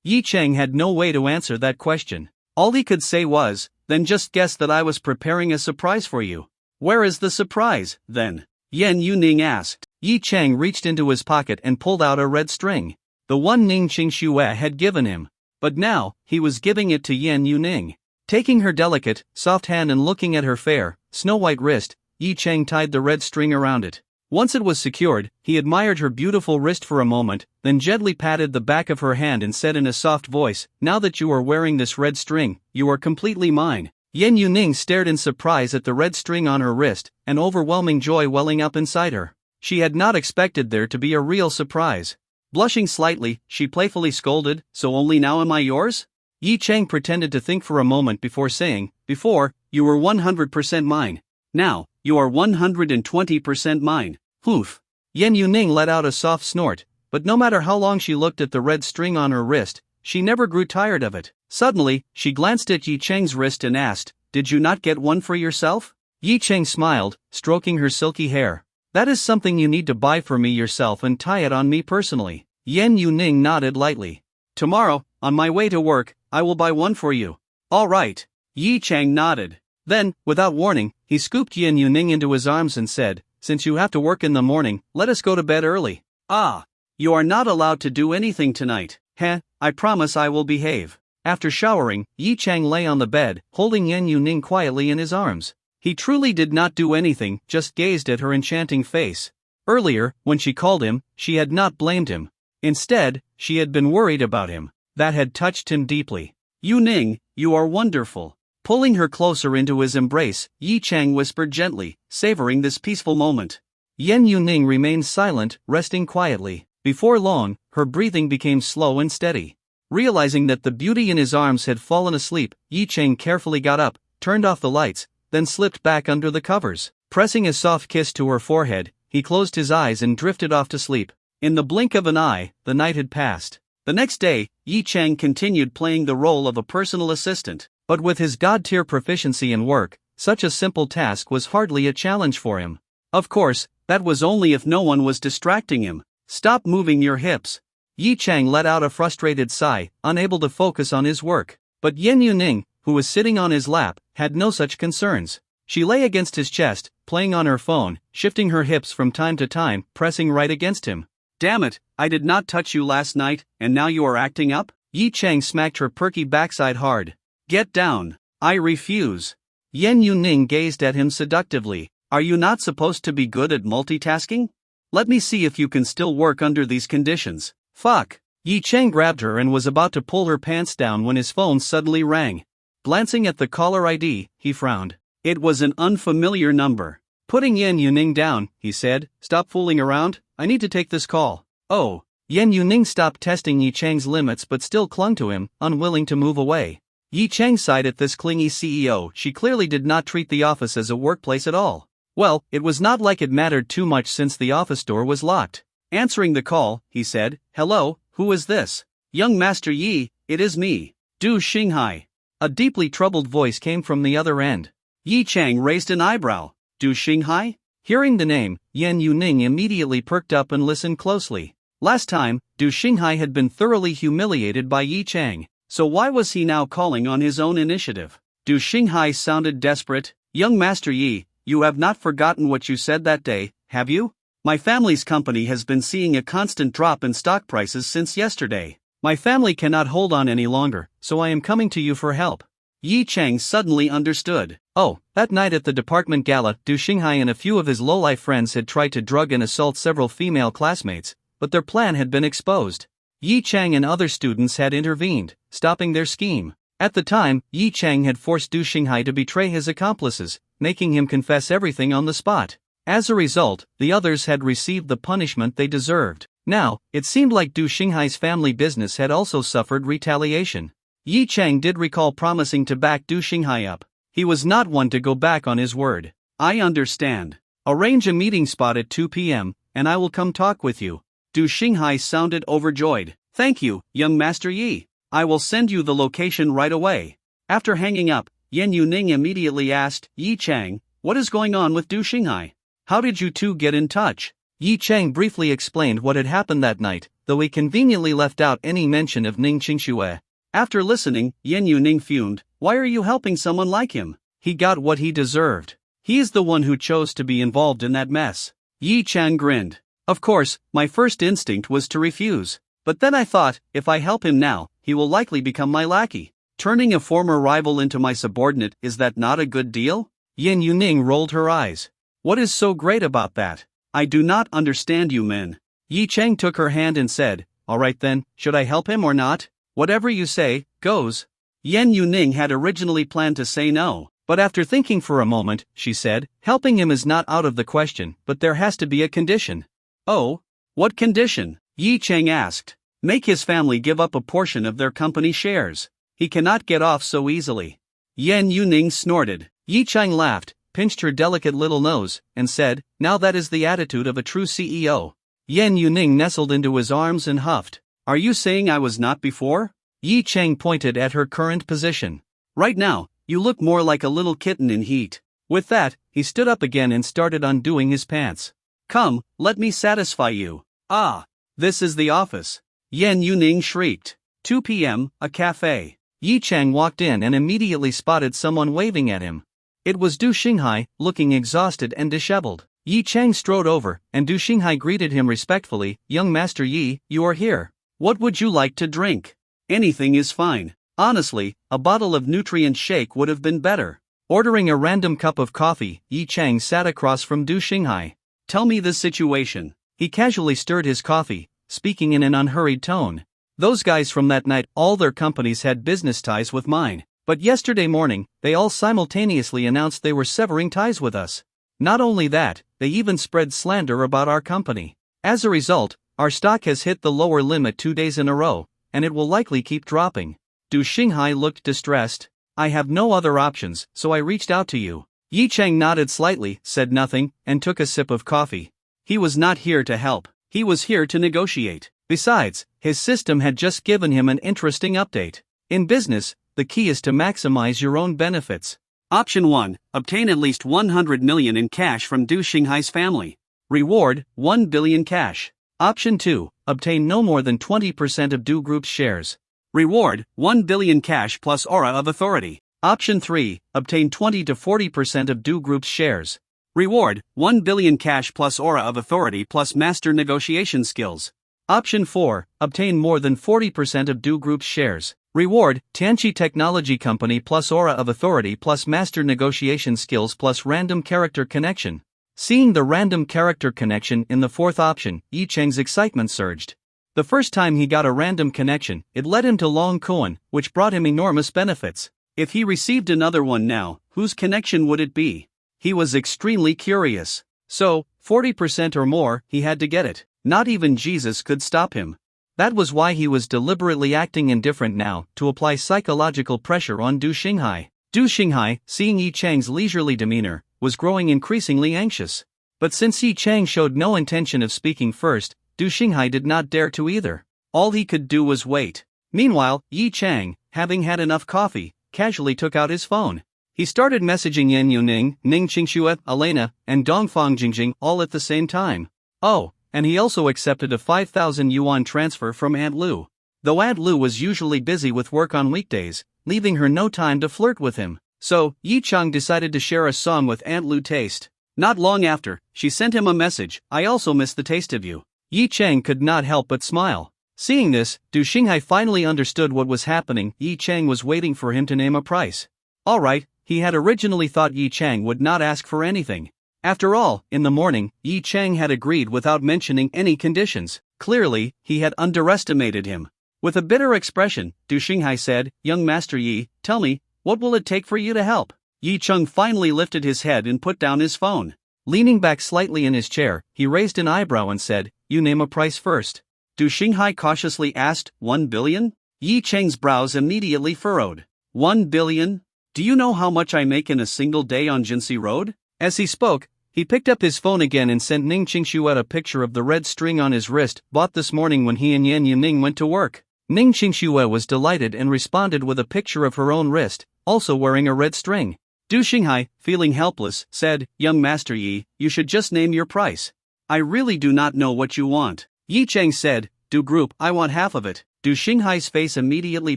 Yi Chang had no way to answer that question. All he could say was, then just guess that I was preparing a surprise for you. Where is the surprise, then? Yan Yuning asked. Yi Chang reached into his pocket and pulled out a red string. The one Ning Qingxue had given him. But now, he was giving it to Yan Yuning. Taking her delicate, soft hand and looking at her fair, snow-white wrist, Yi Chang tied the red string around it. Once it was secured, he admired her beautiful wrist for a moment, then gently patted the back of her hand and said in a soft voice, now that you are wearing this red string, you are completely mine. Yan Yuning stared in surprise at the red string on her wrist, an overwhelming joy welling up inside her. She had not expected there to be a real surprise. Blushing slightly, she playfully scolded, so only now am I yours? Yi Chang pretended to think for a moment before saying, before, you were 100% mine. Now, you are 120% mine. Oof. Yan Yuning let out a soft snort, but no matter how long she looked at the red string on her wrist, she never grew tired of it. Suddenly, she glanced at Yi Chang's wrist and asked, did you not get one for yourself? Yi Chang smiled, stroking her silky hair. That is something you need to buy for me yourself and tie it on me personally. Yan Yuning nodded lightly. Tomorrow, on my way to work, I will buy one for you. All right. Yi Chang nodded. Then, without warning, he scooped Yan Yuning into his arms and said, since you have to work in the morning, let us go to bed early. Ah. You are not allowed to do anything tonight. Heh, I promise I will behave. After showering, Yi Chang lay on the bed, holding Yan Yuning quietly in his arms. He truly did not do anything, just gazed at her enchanting face. Earlier, when she called him, she had not blamed him. Instead, she had been worried about him. That had touched him deeply. Yuning, you are wonderful. Pulling her closer into his embrace, Yi Chang whispered gently, savoring this peaceful moment. Yan Yuning remained silent, resting quietly. Before long, her breathing became slow and steady. Realizing that the beauty in his arms had fallen asleep, Yi Chang carefully got up, turned off the lights, then slipped back under the covers. Pressing a soft kiss to her forehead, he closed his eyes and drifted off to sleep. In the blink of an eye, the night had passed. The next day, Yi Chang continued playing the role of a personal assistant. But with his god-tier proficiency in work, such a simple task was hardly a challenge for him. Of course, that was only if no one was distracting him. Stop moving your hips. Yi Chang let out a frustrated sigh, unable to focus on his work. But Yan Yuning, who was sitting on his lap, had no such concerns. She lay against his chest, playing on her phone, shifting her hips from time to time, pressing right against him. Damn it, I did not touch you last night, and now you are acting up? Yi Chang smacked her perky backside hard. Get down. I refuse. Yan Yuning gazed at him seductively. Are you not supposed to be good at multitasking? Let me see if you can still work under these conditions. Fuck. Yi Chang grabbed her and was about to pull her pants down when his phone suddenly rang. Glancing at the caller ID, he frowned. It was an unfamiliar number. Putting Yan Yuning down, he said, stop fooling around, I need to take this call. Oh. Yan Yuning stopped testing Yi Chang's limits but still clung to him, unwilling to move away. Yi Chang sighed at this clingy CEO. She clearly did not treat the office as a workplace at all. Well, it was not like it mattered too much since the office door was locked. Answering the call, he said, hello, who is this? Young Master Yi, it is me, Du Xinghai. A deeply troubled voice came from the other end. Yi Chang raised an eyebrow. Du Xinghai? Hearing the name, Yan Yuning immediately perked up and listened closely. Last time, Du Xinghai had been thoroughly humiliated by Yi Chang. So why was he now calling on his own initiative? Du Xinghai sounded desperate. Young Master Yi, you have not forgotten what you said that day, have you? My family's company has been seeing a constant drop in stock prices since yesterday. My family cannot hold on any longer, so I am coming to you for help. Yi Chang suddenly understood. Oh, that night at the department gala, Du Xinghai and a few of his lowlife friends had tried to drug and assault several female classmates, but their plan had been exposed. Yi Chang and other students had intervened, stopping their scheme. At the time, Yi Chang had forced Du Xinghai to betray his accomplices, making him confess everything on the spot. As a result, the others had received the punishment they deserved. Now, it seemed like Du Xinghai's family business had also suffered retaliation. Yi Chang did recall promising to back Du Xinghai up. He was not one to go back on his word. I understand. Arrange a meeting spot at 2 p.m., and I will come talk with you. Du Xinghai sounded overjoyed. Thank you, young Master Yi. I will send you the location right away. After hanging up, Yan Yuning immediately asked, Yi Chang, what is going on with Du Xinghai? How did you two get in touch? Yi Chang briefly explained what had happened that night, though he conveniently left out any mention of Ning Qingxue. After listening, Yan Yuning fumed. Why are you helping someone like him? He got what he deserved. He is the one who chose to be involved in that mess. Yi Chang grinned. Of course, my first instinct was to refuse. But then I thought, if I help him now, he will likely become my lackey. Turning a former rival into my subordinate, is that not a good deal? Yan Yuning rolled her eyes. What is so great about that? I do not understand you men. Yi Chang took her hand and said, Alright then, should I help him or not? Whatever you say, goes. Yan Yuning had originally planned to say no, but after thinking for a moment, she said, helping him is not out of the question, but there has to be a condition. Oh? What condition? Yi Chang asked. Make his family give up a portion of their company shares. He cannot get off so easily. Yan Yuning snorted. Yi Chang laughed, pinched her delicate little nose, and said, now that is the attitude of a true CEO. Yan Yuning nestled into his arms and huffed. Are you saying I was not before? Yi Chang pointed at her current position. Right now, you look more like a little kitten in heat. With that, he stood up again and started undoing his pants. Come, let me satisfy you. Ah, this is the office. Yan Yuning shrieked. 2 p.m., a cafe. Yi Chang walked in and immediately spotted someone waving at him. It was Du Xinghai, looking exhausted and disheveled. Yi Chang strode over, and Du Xinghai greeted him respectfully. Young Master Yi, you are here. What would you like to drink? Anything is fine. Honestly, a bottle of nutrient shake would have been better. Ordering a random cup of coffee, Yi Chang sat across from Du Xinghai. Tell me the situation. He casually stirred his coffee, speaking in an unhurried tone. Those guys from that night, all their companies had business ties with mine. But yesterday morning, they all simultaneously announced they were severing ties with us. Not only that, they even spread slander about our company. As a result, our stock has hit the lower limit 2 days in a row, and it will likely keep dropping. Du Xinghai looked distressed. I have no other options, so I reached out to you. Yi Chang nodded slightly, said nothing, and took a sip of coffee. He was not here to help. He was here to negotiate. Besides, his system had just given him an interesting update. In business, the key is to maximize your own benefits. Option 1. Obtain at least 100 million in cash from Du Xinghai's family. Reward, 1 billion cash. Option 2. Obtain no more than 20% of Du Group's shares. Reward, 1 billion cash plus aura of authority. Option 3. Obtain 20 to 40% of Du Group's shares. Reward, 1 billion cash plus aura of authority plus master negotiation skills. Option 4. Obtain more than 40% of Du Group's shares. Reward, Tianqi Technology Company plus aura of authority plus master negotiation skills plus random character connection. Seeing the random character connection in the fourth option, Yi Chang's excitement surged. The first time he got a random connection, it led him to Long Kuan, which brought him enormous benefits. If he received another one now, whose connection would it be? He was extremely curious. So, 40% or more, he had to get it. Not even Jesus could stop him. That was why he was deliberately acting indifferent now, to apply psychological pressure on Du Xinghai. Du Xinghai, seeing Yi Chang's leisurely demeanor, was growing increasingly anxious. But since Yi Chang showed no intention of speaking first, Du Xinghai did not dare to either. All he could do was wait. Meanwhile, Yi Chang, having had enough coffee, casually took out his phone. He started messaging Yan Yuning, Ning Qingxue, Elena, and Dongfang Jingjing all at the same time. Oh, and he also accepted a 5,000 yuan transfer from Aunt Lu. Though Aunt Lu was usually busy with work on weekdays, leaving her no time to flirt with him. So, Yi Chang decided to share a song with Aunt Lu Taste. Not long after, she sent him a message, I also miss the taste of you. Yi Chang could not help but smile. Seeing this, Du Xinghai finally understood what was happening. Yi Chang was waiting for him to name a price. Alright, he had originally thought Yi Chang would not ask for anything. After all, in the morning, Yi Chang had agreed without mentioning any conditions. Clearly, he had underestimated him. With a bitter expression, Du Xinghai said, Young Master Yi, tell me, what will it take for you to help? Yi Chang finally lifted his head and put down his phone. Leaning back slightly in his chair, he raised an eyebrow and said, "You name a price first." Du Xinghai cautiously asked, 1 billion? Yi Cheng's brows immediately furrowed. 1 billion? Do you know how much I make in a single day on Jinsei Road? As he spoke, he picked up his phone again and sent Ning Qingshuo a picture of the red string on his wrist, bought this morning when he and Yan Yuning went to work. Ning Qingshuo was delighted and responded with a picture of her own wrist, also wearing a red string. Du Xinghai, feeling helpless, said, "Young Master Yi, you should just name your price. I really do not know what you want." Yi Cheng said, "Du Group, I want half of it." Du Xinghai's face immediately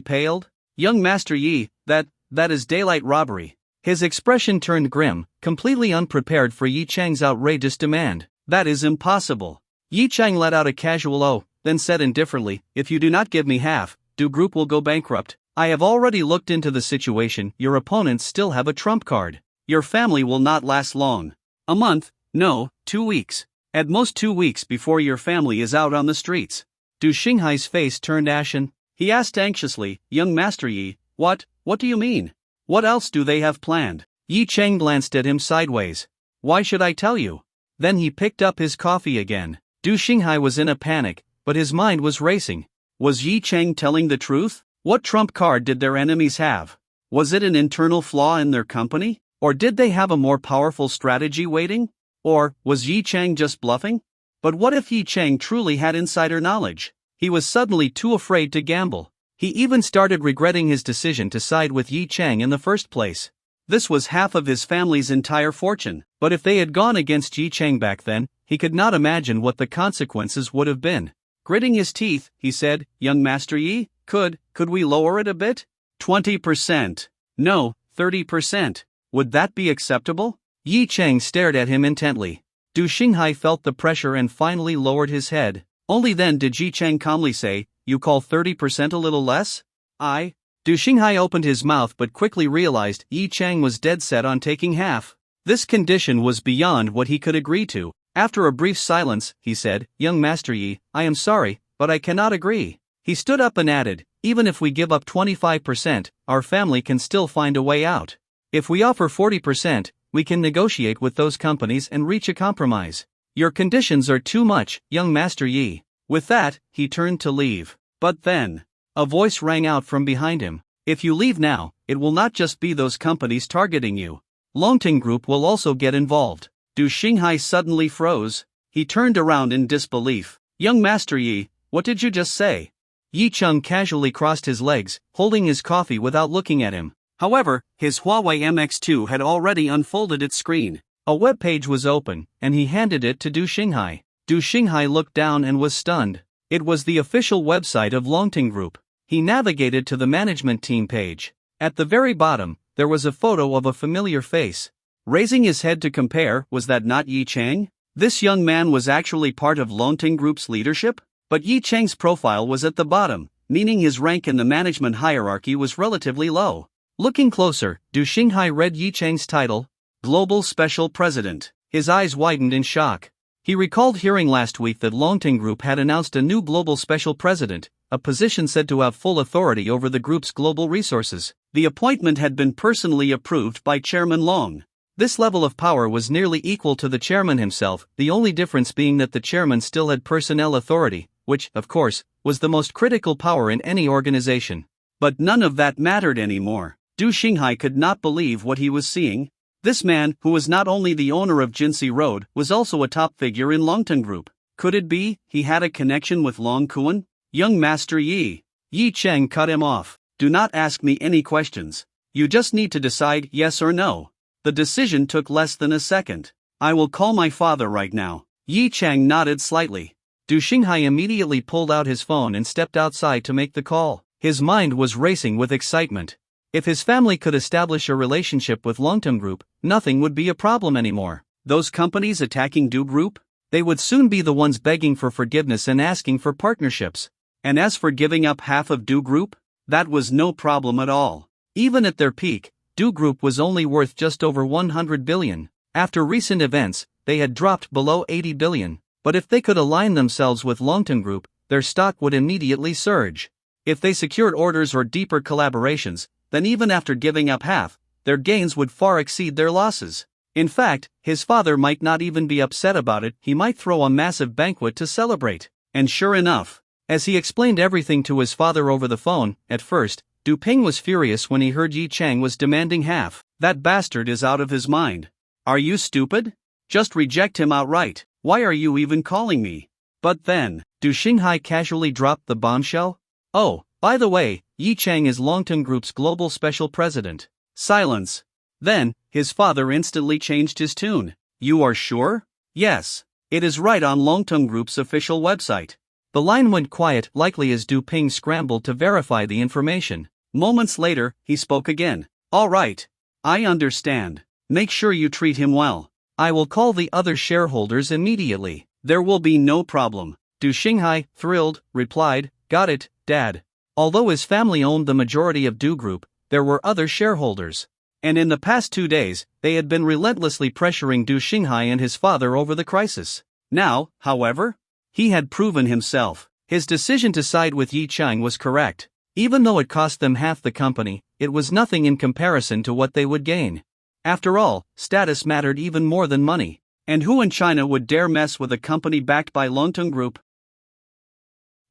paled. "Young Master Yi, that is daylight robbery." His expression turned grim, completely unprepared for Yi Cheng's outrageous demand. "That is impossible." Yi Cheng let out a casual "oh," then said indifferently, "If you do not give me half, Du Group will go bankrupt. I have already looked into the situation. Your opponents still have a trump card. Your family will not last long. A month, no, 2 weeks. At most 2 weeks before your family is out on the streets." Du Xinghai's face turned ashen. He asked anxiously, "Young Master Yi, what do you mean? What else do they have planned?" Yi Cheng glanced at him sideways. "Why should I tell you?" Then he picked up his coffee again. Du Xinghai was in a panic, but his mind was racing. Was Yi Cheng telling the truth? What trump card did their enemies have? Was it an internal flaw in their company? Or did they have a more powerful strategy waiting? Or was Yi Cheng just bluffing? But what if Yi Cheng truly had insider knowledge? He was suddenly too afraid to gamble. He even started regretting his decision to side with Yi Cheng in the first place. This was half of his family's entire fortune, but if they had gone against Yi Cheng back then, he could not imagine what the consequences would have been. Gritting his teeth, he said, "Young Master Yi, could we lower it a bit? 20%. No, 30%. Would that be acceptable?" Yi Cheng stared at him intently. Du Xinghai felt the pressure and finally lowered his head. Only then did Yi Cheng calmly say, "You call 30% a little less?" Du Xinghai opened his mouth but quickly realized Yi Cheng was dead set on taking half. This condition was beyond what he could agree to. After a brief silence, he said, "Young Master Yi, I am sorry, but I cannot agree." He stood up and added, "Even if we give up 25%, our family can still find a way out. If we offer 40%, we can negotiate with those companies and reach a compromise. Your conditions are too much, young Master Yi." With that, he turned to leave. But then, a voice rang out from behind him. "If you leave now, it will not just be those companies targeting you. Longting Group will also get involved." Du Xinghai suddenly froze. He turned around in disbelief. "Young Master Yi, what did you just say?" Yi Cheng casually crossed his legs, holding his coffee without looking at him. However, his Huawei MX2 had already unfolded its screen. A web page was open, and he handed it to Du Xinghai. Du Xinghai looked down and was stunned. It was the official website of Longting Group. He navigated to the management team page. At the very bottom, there was a photo of a familiar face. Raising his head to compare, was that not Yi Cheng? This young man was actually part of Longting Group's leadership? But Yi Cheng's profile was at the bottom, meaning his rank in the management hierarchy was relatively low. Looking closer, Du Xinghai read Yi Cheng's title, Global Special President. His eyes widened in shock. He recalled hearing last week that Longting Group had announced a new Global Special President, a position said to have full authority over the group's global resources. The appointment had been personally approved by Chairman Long. This level of power was nearly equal to the chairman himself, the only difference being that the chairman still had personnel authority, which, of course, was the most critical power in any organization. But none of that mattered anymore. Du Xinghai could not believe what he was seeing. This man, who was not only the owner of Jinsei Road, was also a top figure in Longting Group. Could it be he had a connection with Long Kuan? "Young Master Yi." Yi Cheng cut him off. "Do not ask me any questions. You just need to decide yes or no." The decision took less than a second. "I will call my father right now." Yi Cheng nodded slightly. Du Xinghai immediately pulled out his phone and stepped outside to make the call. His mind was racing with excitement. If his family could establish a relationship with Longting Group, nothing would be a problem anymore. Those companies attacking Du Group? They would soon be the ones begging for forgiveness and asking for partnerships. And as for giving up half of Du Group, that was no problem at all. Even at their peak, Du Group was only worth just over 100 billion. After recent events, they had dropped below 80 billion. But if they could align themselves with Longting Group, their stock would immediately surge. If they secured orders or deeper collaborations, then even after giving up half, their gains would far exceed their losses. In fact, his father might not even be upset about it, he might throw a massive banquet to celebrate. And sure enough, as he explained everything to his father over the phone, at first, Du Ping was furious when he heard Yi Chang was demanding half. That bastard is out of his mind. Are you stupid? Just reject him outright. Why are you even calling me? But then, Du Xinghai casually dropped the bombshell. Oh, by the way, Yi Chang is Longtong Group's global special president. Silence. Then, his father instantly changed his tune. You are sure? Yes. It is right on Longtong Group's official website. The line went quiet, likely as Du Ping scrambled to verify the information. Moments later, he spoke again. All right. I understand. Make sure you treat him well. I will call the other shareholders immediately. There will be no problem. Du Xinghai, thrilled, replied, Got it, Dad. Although his family owned the majority of Du Group, there were other shareholders. And in the past 2 days, they had been relentlessly pressuring Du Xinghai and his father over the crisis. Now, however, he had proven himself. His decision to side with Yi Chang was correct. Even though it cost them half the company, it was nothing in comparison to what they would gain. After all, status mattered even more than money. And who in China would dare mess with a company backed by Longtong Group?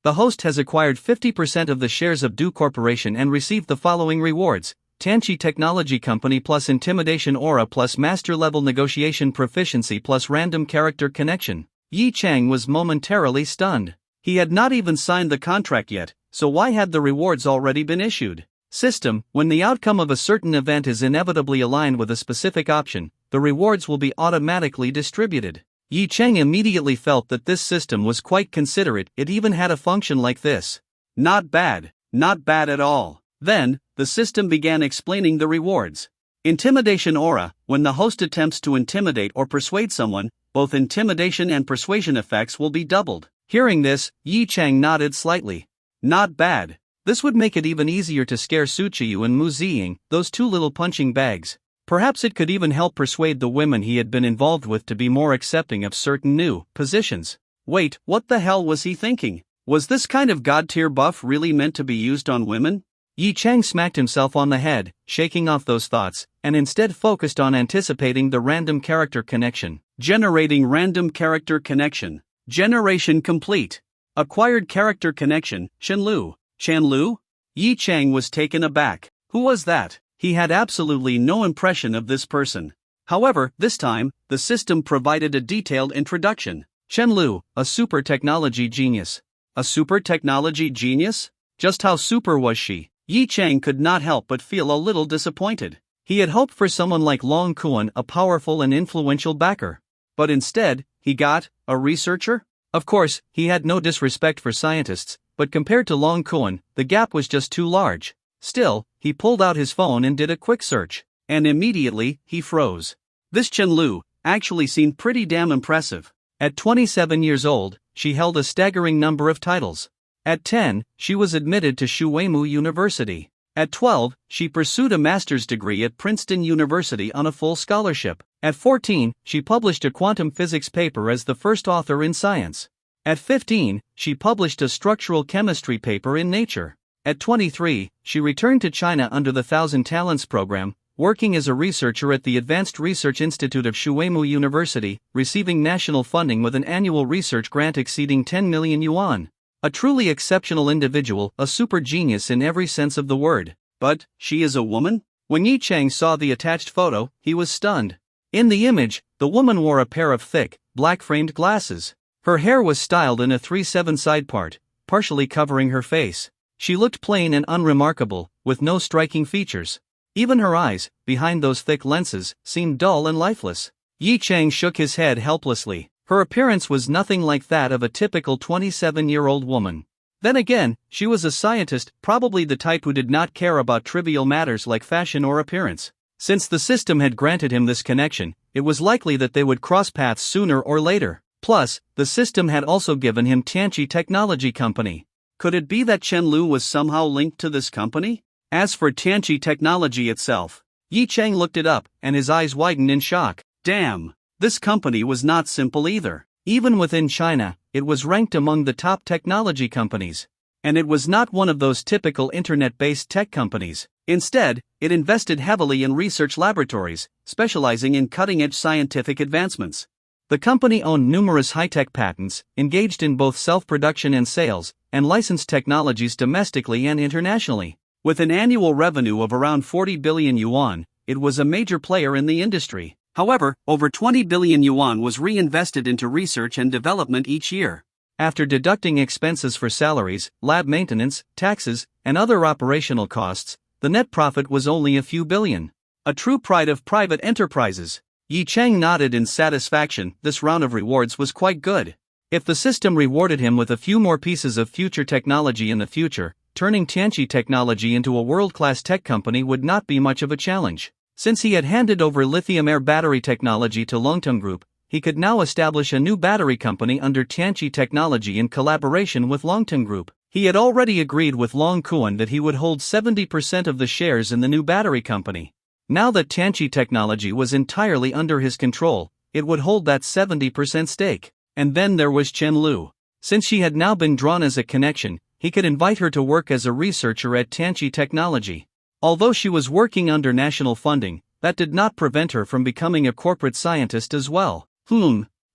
The host has acquired 50% of the shares of Du Corporation and received the following rewards: Tianqi Technology Company plus Intimidation Aura plus Master Level Negotiation Proficiency plus Random Character Connection. Yi Chang was momentarily stunned. He had not even signed the contract yet, so why had the rewards already been issued? System: when the outcome of a certain event is inevitably aligned with a specific option, the rewards will be automatically distributed. Yi Chang immediately felt that this system was quite considerate, it even had a function like this. Not bad at all. Then, the system began explaining the rewards. Intimidation Aura: when the host attempts to intimidate or persuade someone, both intimidation and persuasion effects will be doubled. Hearing this, Yi Chang nodded slightly. Not bad. This would make it even easier to scare Su Qiyu and Mu Ziying, those two little punching bags. Perhaps it could even help persuade the women he had been involved with to be more accepting of certain new positions. Wait, what the hell was he thinking? Was this kind of god-tier buff really meant to be used on women? Yi Chang smacked himself on the head, shaking off those thoughts, and instead focused on anticipating the random character connection. Generating random character connection. Generation complete. Acquired character connection, Qianlu. Qianlu? Yi Chang was taken aback. Who was that? He had absolutely no impression of this person. However, this time, the system provided a detailed introduction. Qianlu, a super technology genius. A super technology genius? Just how super was she? Yi Chang could not help but feel a little disappointed. He had hoped for someone like Long Kuan, a powerful and influential backer. But instead, he got a researcher? Of course, he had no disrespect for scientists, but compared to Long Kuan, the gap was just too large. Still, he pulled out his phone and did a quick search. And immediately, he froze. This Qianlu actually seemed pretty damn impressive. At 27 years old, she held a staggering number of titles. At 10, she was admitted to Shuimu University. At 12, she pursued a master's degree at Princeton University on a full scholarship. At 14, she published a quantum physics paper as the first author in Science. At 15, she published a structural chemistry paper in Nature. At 23, she returned to China under the Thousand Talents program, working as a researcher at the Advanced Research Institute of Shuimu University, receiving national funding with an annual research grant exceeding 10 million yuan. A truly exceptional individual, a super genius in every sense of the word. But, she is a woman? When Yi Chang saw the attached photo, he was stunned. In the image, the woman wore a pair of thick, black-framed glasses. Her hair was styled in a 3/7 side part, partially covering her face. She looked plain and unremarkable, with no striking features. Even her eyes, behind those thick lenses, seemed dull and lifeless. Yi Chang shook his head helplessly. Her appearance was nothing like that of a typical 27-year-old woman. Then again, she was a scientist, probably the type who did not care about trivial matters like fashion or appearance. Since the system had granted him this connection, it was likely that they would cross paths sooner or later. Plus, the system had also given him Tianqi Technology Company. Could it be that Qianlu was somehow linked to this company? As for Tianqi Technology itself, Yi Chang looked it up, and his eyes widened in shock. Damn! This company was not simple either. Even within China, it was ranked among the top technology companies. And it was not one of those typical internet-based tech companies. Instead, It invested heavily in research laboratories, specializing in cutting-edge scientific advancements. The company owned numerous high-tech patents, engaged in both self-production and sales, and licensed technologies domestically and internationally. With an annual revenue of around 40 billion yuan, it was a major player in the industry. However, over 20 billion yuan was reinvested into research and development each year. After deducting expenses for salaries, lab maintenance, taxes, and other operational costs, the net profit was only a few billion. A true pride of private enterprises. Yi Cheng nodded in satisfaction. This round of rewards was quite good. If the system rewarded him with a few more pieces of future technology in the future, turning Tianqi Technology into a world-class tech company would not be much of a challenge. Since he had handed over lithium-air battery technology to Longteng Group, he could now establish a new battery company under Tianqi Technology in collaboration with Longteng Group. He had already agreed with Long Kuan that he would hold 70% of the shares in the new battery company. Now that Tianqi Technology was entirely under his control, it would hold that 70% stake. And then there was Chen Lu. Since she had now been drawn as a connection, he could invite her to work as a researcher at Tianqi Technology. Although she was working under national funding, that did not prevent her from becoming a corporate scientist as well.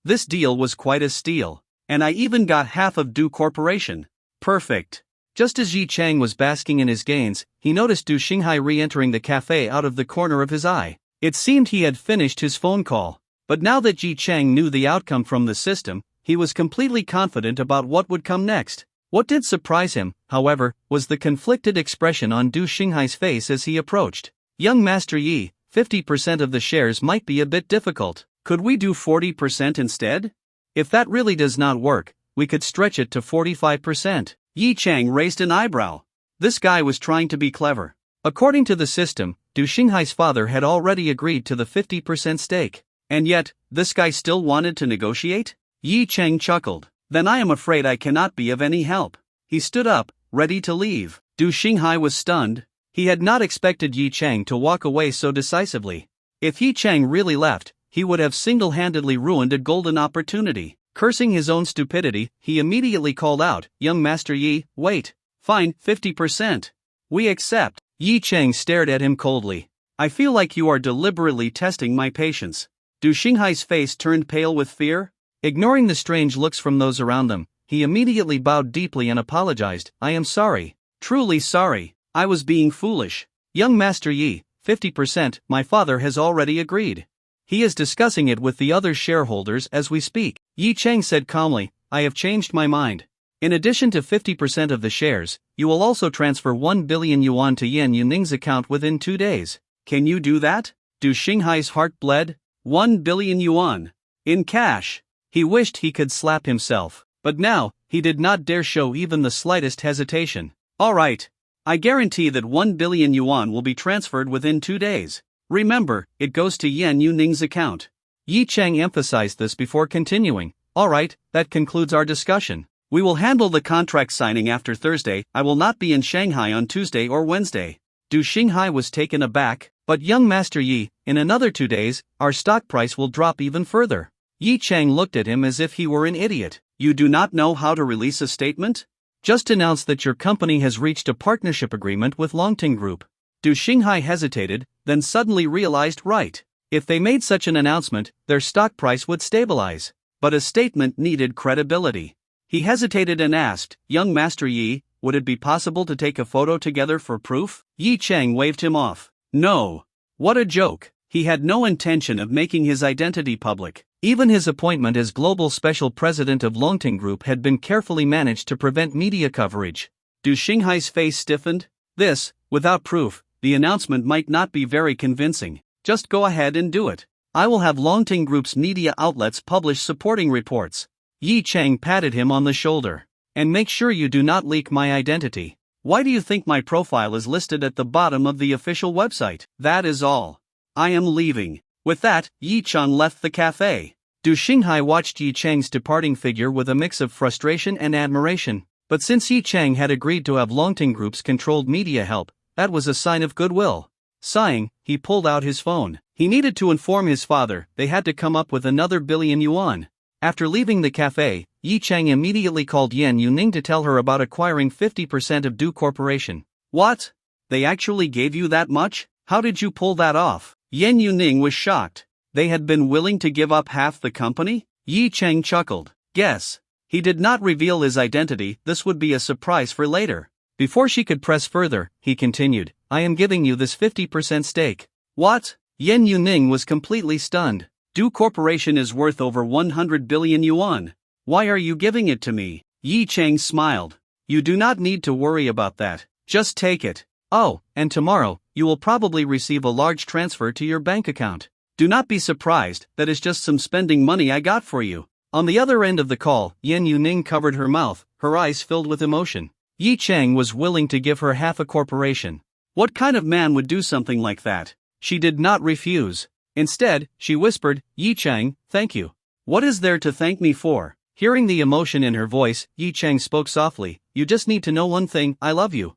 This deal was quite a steal. And I even got half of Du Corporation. Perfect. Just as Yi Cheng was basking in his gains, he noticed Du Xinghai re-entering the cafe out of the corner of his eye. It seemed he had finished his phone call. But now that Yi Cheng knew the outcome from the system, he was completely confident about what would come next. What did surprise him, however, was the conflicted expression on Du Xinghai's face as he approached. Young Master Yi, 50% of the shares might be a bit difficult. Could we do 40% instead? If that really does not work, we could stretch it to 45%. Yi Cheng raised an eyebrow. This guy was trying to be clever. According to the system, Du Xinghai's father had already agreed to the 50% stake. And yet, this guy still wanted to negotiate? Yi Cheng chuckled. Then I am afraid I cannot be of any help. He stood up, ready to leave. Du Xinghai was stunned. He had not expected Yi Cheng to walk away so decisively. If Yi Cheng really left, he would have single-handedly ruined a golden opportunity. Cursing his own stupidity, he immediately called out, "Young Master Yi, wait. Fine, 50%. We accept." Yi Cheng stared at him coldly. "I feel like you are deliberately testing my patience." Du Xinghai's face turned pale with fear. Ignoring the strange looks from those around them, he immediately bowed deeply and apologized. "I am sorry. Truly sorry. I was being foolish. Young Master Yi, 50%, my father has already agreed. He is discussing it with the other shareholders as we speak." Yi Cheng said calmly, "I have changed my mind. In addition to 50% of the shares, you will also transfer 1 billion yuan to Yan Yuning's account within 2 days. Can you do that?" Du Xinghai's heart bled. 1 billion yuan. In cash. He wished he could slap himself. But now, he did not dare show even the slightest hesitation. "All right. I guarantee that 1 billion yuan will be transferred within 2 days. Remember, it goes to Yan Yuning's account." Yi Cheng emphasized this before continuing. "All right, that concludes our discussion. We will handle the contract signing after Thursday. I will not be in Shanghai on Tuesday or Wednesday." Du Xinghai was taken aback. "But young Master Yi, in another 2 days, our stock price will drop even further." Yi Cheng looked at him as if he were an idiot. "You do not know how to release a statement? Just announce that your company has reached a partnership agreement with Longteng Group." Du Xinghai hesitated, then suddenly realized right. If they made such an announcement, their stock price would stabilize. But a statement needed credibility. He hesitated and asked, "Young Master Yi, would it be possible to take a photo together for proof?" Yi Cheng waved him off. "No. What a joke." He had no intention of making his identity public. Even his appointment as global special president of Longteng Group had been carefully managed to prevent media coverage. Du Xinghai's face stiffened. This, without proof, the announcement might not be very convincing. "Just go ahead and do it. I will have Longteng Group's media outlets publish supporting reports." Yi Cheng patted him on the shoulder. "And make sure you do not leak my identity. Why do you think my profile is listed at the bottom of the official website? That is all. I am leaving." With that, Yi Cheng left the cafe. Du Xinghai watched Yi Cheng's departing figure with a mix of frustration and admiration. But since Yi Cheng had agreed to have Longteng Group's controlled media help, that was a sign of goodwill. Sighing, he pulled out his phone. He needed to inform his father they had to come up with another billion yuan. After leaving the cafe, Yi Cheng immediately called Yan Yuning to tell her about acquiring 50% of Du Corporation. "What? They actually gave you that much? How did you pull that off? Yen Yuning was shocked. They had been willing to give up half the company? Yi Cheng chuckled. Guess. He did not reveal his identity, this would be a surprise for later. Before she could press further, he continued, I am giving you this 50% stake. What? Yen Yuning was completely stunned. Du Corporation is worth over 100 billion yuan. Why are you giving it to me? Yi Cheng smiled. You do not need to worry about that. Just take it. Oh, and tomorrow, you will probably receive a large transfer to your bank account. Do not be surprised, that is just some spending money I got for you. On the other end of the call, Yen Yuning covered her mouth, her eyes filled with emotion. Yi Cheng was willing to give her half a corporation. What kind of man would do something like that? She did not refuse. Instead, she whispered, Yi Cheng, thank you. What is there to thank me for? Hearing the emotion in her voice, Yi Cheng spoke softly, you just need to know one thing, I love you.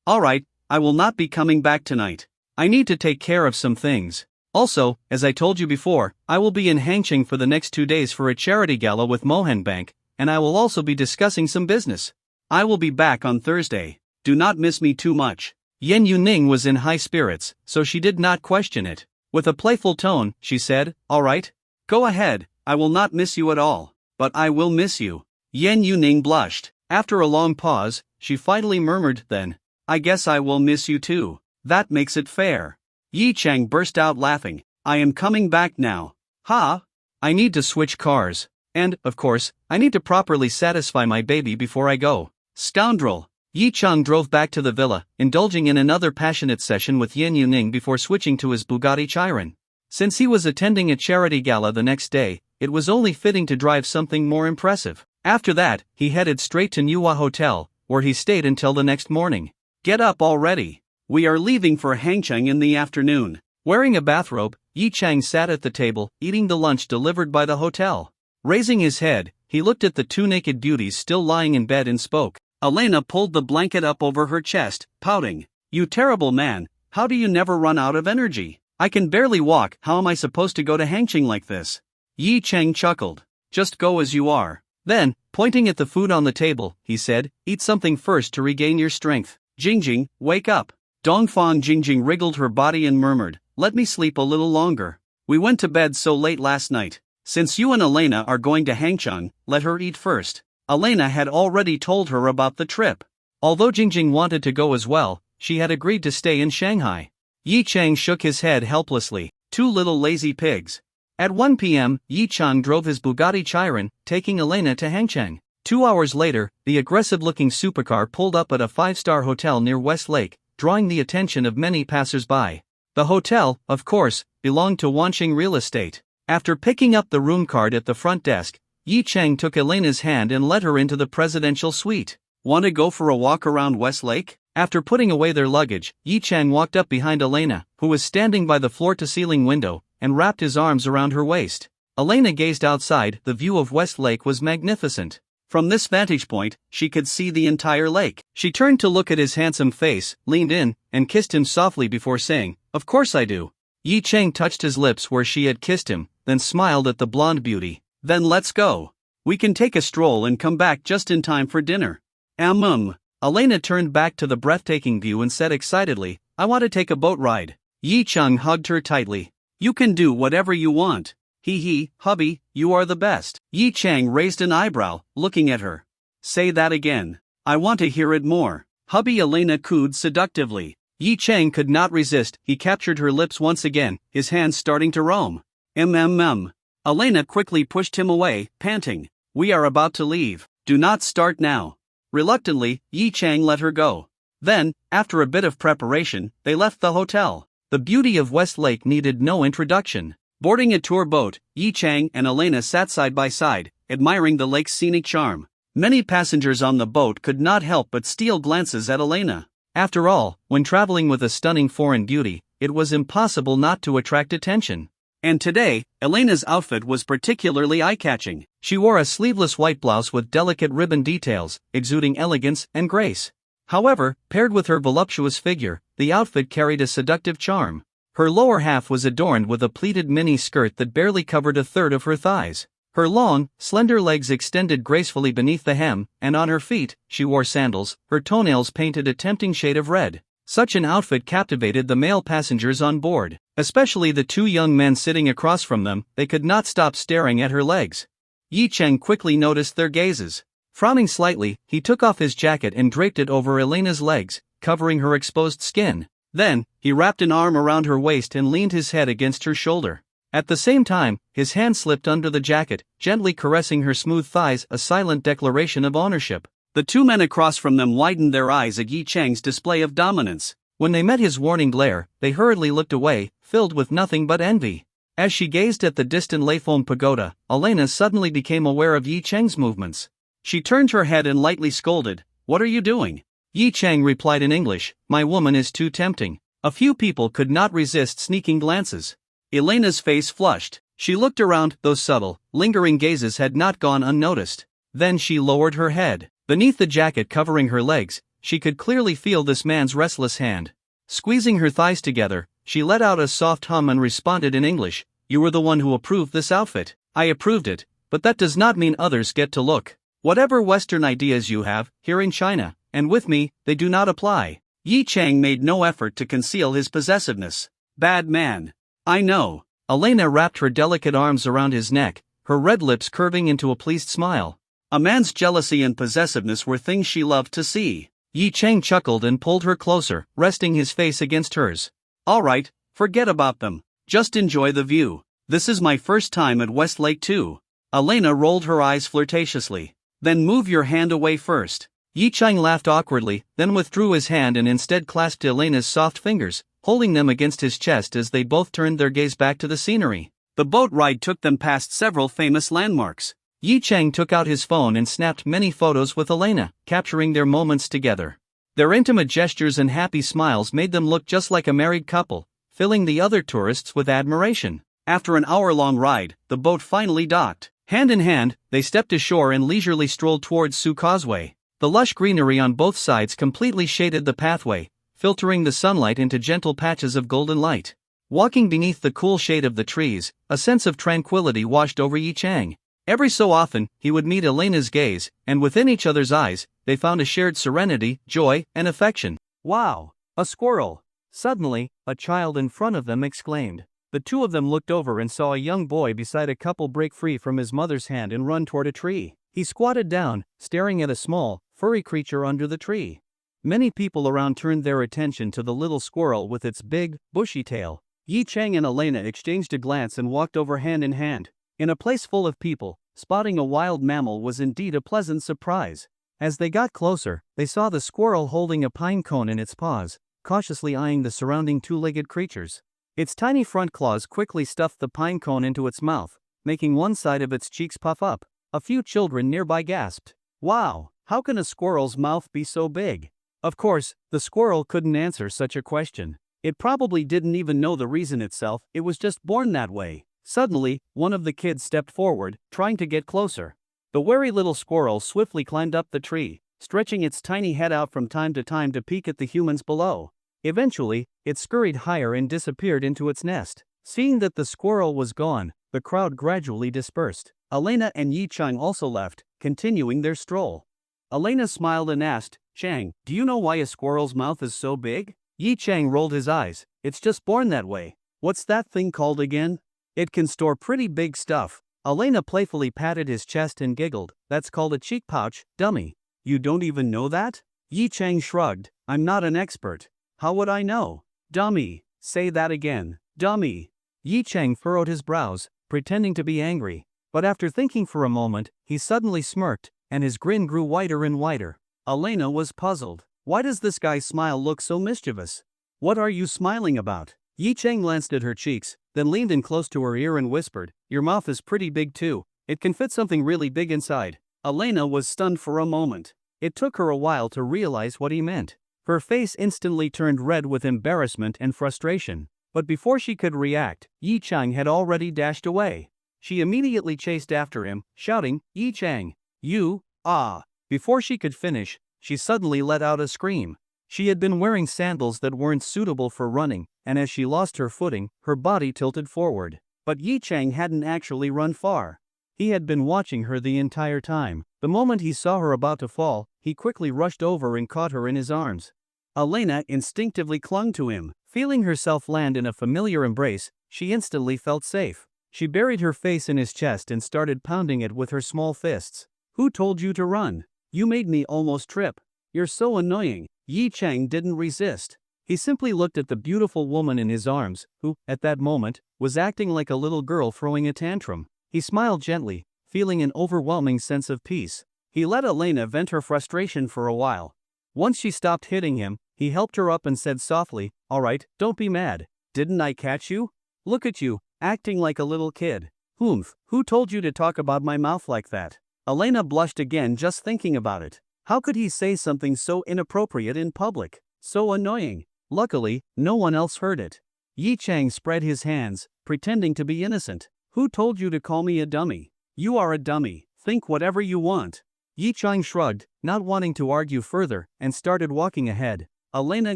Alright, I will not be coming back tonight. I need to take care of some things. Also, as I told you before, I will be in Hangzhou for the next 2 days for a charity gala with Mohan Bank, and I will also be discussing some business. I will be back on Thursday. Do not miss me too much. Yen Yuning was in high spirits, so she did not question it. With a playful tone, she said, alright. Go ahead, I will not miss you at all. But I will miss you. Yen Yuning blushed. After a long pause, she finally murmured then, I guess I will miss you too. That makes it fair. Yi Cheng burst out laughing. I am coming back now. Ha! I need to switch cars. And, of course, I need to properly satisfy my baby before I go. Scoundrel! Yi Cheng drove back to the villa, indulging in another passionate session with Yen Yuning before switching to his Bugatti Chiron. Since he was attending a charity gala the next day, it was only fitting to drive something more impressive. After that, he headed straight to Nuwa Hotel, where he stayed until the next morning. Get up already. We are leaving for Hangzhou in the afternoon. Wearing a bathrobe, Yi Cheng sat at the table, eating the lunch delivered by the hotel. Raising his head, he looked at the two naked beauties still lying in bed and spoke. Elena pulled the blanket up over her chest, pouting. You terrible man, how do you never run out of energy? I can barely walk, how am I supposed to go to Hangzhou like this? Yi Cheng chuckled. Just go as you are. Then, pointing at the food on the table, he said, eat something first to regain your strength. Jingjing, wake up. Dongfang Jingjing wriggled her body and murmured, let me sleep a little longer. We went to bed so late last night. Since you and Elena are going to Hangzhou, let her eat first. Elena had already told her about the trip. Although Jingjing wanted to go as well, she had agreed to stay in Shanghai. Yi Cheng shook his head helplessly. Two little lazy pigs. At 1 p.m., Yi Cheng drove his Bugatti Chiron, taking Elena to Hangzhou. 2 hours later, the aggressive-looking supercar pulled up at a 5-star hotel near West Lake, drawing the attention of many passers-by. The hotel, of course, belonged to Wanqing Real Estate. After picking up the room card at the front desk, Yi Cheng took Elena's hand and led her into the presidential suite. Want to go for a walk around West Lake? After putting away their luggage, Yi Cheng walked up behind Elena, who was standing by the floor-to-ceiling window, and wrapped his arms around her waist. Elena gazed outside. The view of West Lake was magnificent. From this vantage point, she could see the entire lake. She turned to look at his handsome face, leaned in, and kissed him softly before saying, Of course I do. Yi Cheng touched his lips where she had kissed him, then smiled at the blonde beauty. Then let's go. We can take a stroll and come back just in time for dinner. Elena turned back to the breathtaking view and said excitedly, I want to take a boat ride. Yi Cheng hugged her tightly. You can do whatever you want. Hee, hubby, you are the best. Yi Cheng raised an eyebrow, looking at her. Say that again. I want to hear it more. Hubby, Elena cooed seductively. Yi Cheng could not resist. He captured her lips once again, his hands starting to roam. Elena quickly pushed him away, panting. We are about to leave. Do not start now. Reluctantly, Yi Cheng let her go. Then, after a bit of preparation, they left the hotel. The beauty of West Lake needed no introduction. Boarding a tour boat, Yi Cheng and Elena sat side by side, admiring the lake's scenic charm. Many passengers on the boat could not help but steal glances at Elena. After all, when traveling with a stunning foreign beauty, it was impossible not to attract attention. And today, Elena's outfit was particularly eye-catching. She wore a sleeveless white blouse with delicate ribbon details, exuding elegance and grace. However, paired with her voluptuous figure, the outfit carried a seductive charm. Her lower half was adorned with a pleated mini skirt that barely covered a third of her thighs. Her long, slender legs extended gracefully beneath the hem, and on her feet, she wore sandals, her toenails painted a tempting shade of red. Such an outfit captivated the male passengers on board, especially the two young men sitting across from them. They could not stop staring at her legs. Yi Cheng quickly noticed their gazes. Frowning slightly, he took off his jacket and draped it over Elena's legs, covering her exposed skin. Then, he wrapped an arm around her waist and leaned his head against her shoulder. At the same time, his hand slipped under the jacket, gently caressing her smooth thighs, a silent declaration of ownership. The two men across from them widened their eyes at Yi Cheng's display of dominance. When they met his warning glare, they hurriedly looked away, filled with nothing but envy. As she gazed at the distant Leifong pagoda, Elena suddenly became aware of Yi Cheng's movements. She turned her head and lightly scolded, "What are you doing?" Yi Cheng replied in English, "My woman is too tempting." A few people could not resist sneaking glances. Elena's face flushed. She looked around, those subtle, lingering gazes had not gone unnoticed. Then she lowered her head. Beneath the jacket covering her legs, she could clearly feel this man's restless hand. Squeezing her thighs together, she let out a soft hum and responded in English, "You were the one who approved this outfit." "I approved it, but that does not mean others get to look. Whatever Western ideas you have, here in China, and with me, they do not apply." Yi Cheng made no effort to conceal his possessiveness. "Bad man. I know." Elena wrapped her delicate arms around his neck, her red lips curving into a pleased smile. A man's jealousy and possessiveness were things she loved to see. Yi Cheng chuckled and pulled her closer, resting his face against hers. "All right, forget about them. Just enjoy the view. This is my first time at Westlake too." Elena rolled her eyes flirtatiously. "Then move your hand away first." Yi Cheng laughed awkwardly, then withdrew his hand and instead clasped Elena's soft fingers, holding them against his chest as they both turned their gaze back to the scenery. The boat ride took them past several famous landmarks. Yi Cheng took out his phone and snapped many photos with Elena, capturing their moments together. Their intimate gestures and happy smiles made them look just like a married couple, filling the other tourists with admiration. After an hour-long ride, the boat finally docked. Hand in hand, they stepped ashore and leisurely strolled towards Su Causeway. The lush greenery on both sides completely shaded the pathway, filtering the sunlight into gentle patches of golden light. Walking beneath the cool shade of the trees, a sense of tranquility washed over Yi Cheng. Every so often, he would meet Elena's gaze, and within each other's eyes, they found a shared serenity, joy, and affection. "Wow, a squirrel!" Suddenly, a child in front of them exclaimed. The two of them looked over and saw a young boy beside a couple break free from his mother's hand and run toward a tree. He squatted down, staring at a small, furry creature under the tree. Many people around turned their attention to the little squirrel with its big, bushy tail. Yi Cheng and Elena exchanged a glance and walked over hand in hand. In a place full of people, spotting a wild mammal was indeed a pleasant surprise. As they got closer, they saw the squirrel holding a pine cone in its paws, cautiously eyeing the surrounding two-legged creatures. Its tiny front claws quickly stuffed the pine cone into its mouth, making one side of its cheeks puff up. A few children nearby gasped, "Wow, how can a squirrel's mouth be so big?" Of course, the squirrel couldn't answer such a question. It probably didn't even know the reason itself, it was just born that way. Suddenly, one of the kids stepped forward, trying to get closer. The wary little squirrel swiftly climbed up the tree, stretching its tiny head out from time to peek at the humans below. Eventually, it scurried higher and disappeared into its nest. Seeing that the squirrel was gone, the crowd gradually dispersed. Elena and Yi Cheng also left, continuing their stroll. Elena smiled and asked, "Cheng, do you know why a squirrel's mouth is so big?" Yi Cheng rolled his eyes. "It's just born that way." "What's that thing called again?" "It can store pretty big stuff." Elena playfully patted his chest and giggled. "That's called a cheek pouch, dummy." "You don't even know that?" Yi Cheng shrugged. "I'm not an expert. How would I know?" "Dummy. Say that again. Dummy." Yi Cheng furrowed his brows, pretending to be angry. But after thinking for a moment, he suddenly smirked, and his grin grew wider and wider. Elena was puzzled. Why does this guy's smile look so mischievous? "What are you smiling about?" Yi Cheng glanced at her cheeks, then leaned in close to her ear and whispered, "Your mouth is pretty big too. It can fit something really big inside." Elena was stunned for a moment. It took her a while to realize what he meant. Her face instantly turned red with embarrassment and frustration. But before she could react, Yi Cheng had already dashed away. She immediately chased after him, shouting, "Yi Cheng, you, ah!" Before she could finish, she suddenly let out a scream. She had been wearing sandals that weren't suitable for running, and as she lost her footing, her body tilted forward. But Yi Cheng hadn't actually run far. He had been watching her the entire time. The moment he saw her about to fall, he quickly rushed over and caught her in his arms. Elena instinctively clung to him. Feeling herself land in a familiar embrace, she instantly felt safe. She buried her face in his chest and started pounding it with her small fists. "Who told you to run? You made me almost trip. You're so annoying." Yi Chang didn't resist. He simply looked at the beautiful woman in his arms, who, at that moment, was acting like a little girl throwing a tantrum. He smiled gently, feeling an overwhelming sense of peace. He let Elena vent her frustration for a while. Once she stopped hitting him, he helped her up and said softly, "All right, don't be mad. Didn't I catch you? Look at you, acting like a little kid." "Humph, who told you to talk about my mouth like that?" Elena blushed again just thinking about it. How could he say something so inappropriate in public? So annoying. Luckily, no one else heard it. Yi Chang spread his hands, pretending to be innocent. "Who told you to call me a dummy? You are a dummy. Think whatever you want." Yi Chang shrugged, not wanting to argue further, and started walking ahead. Elena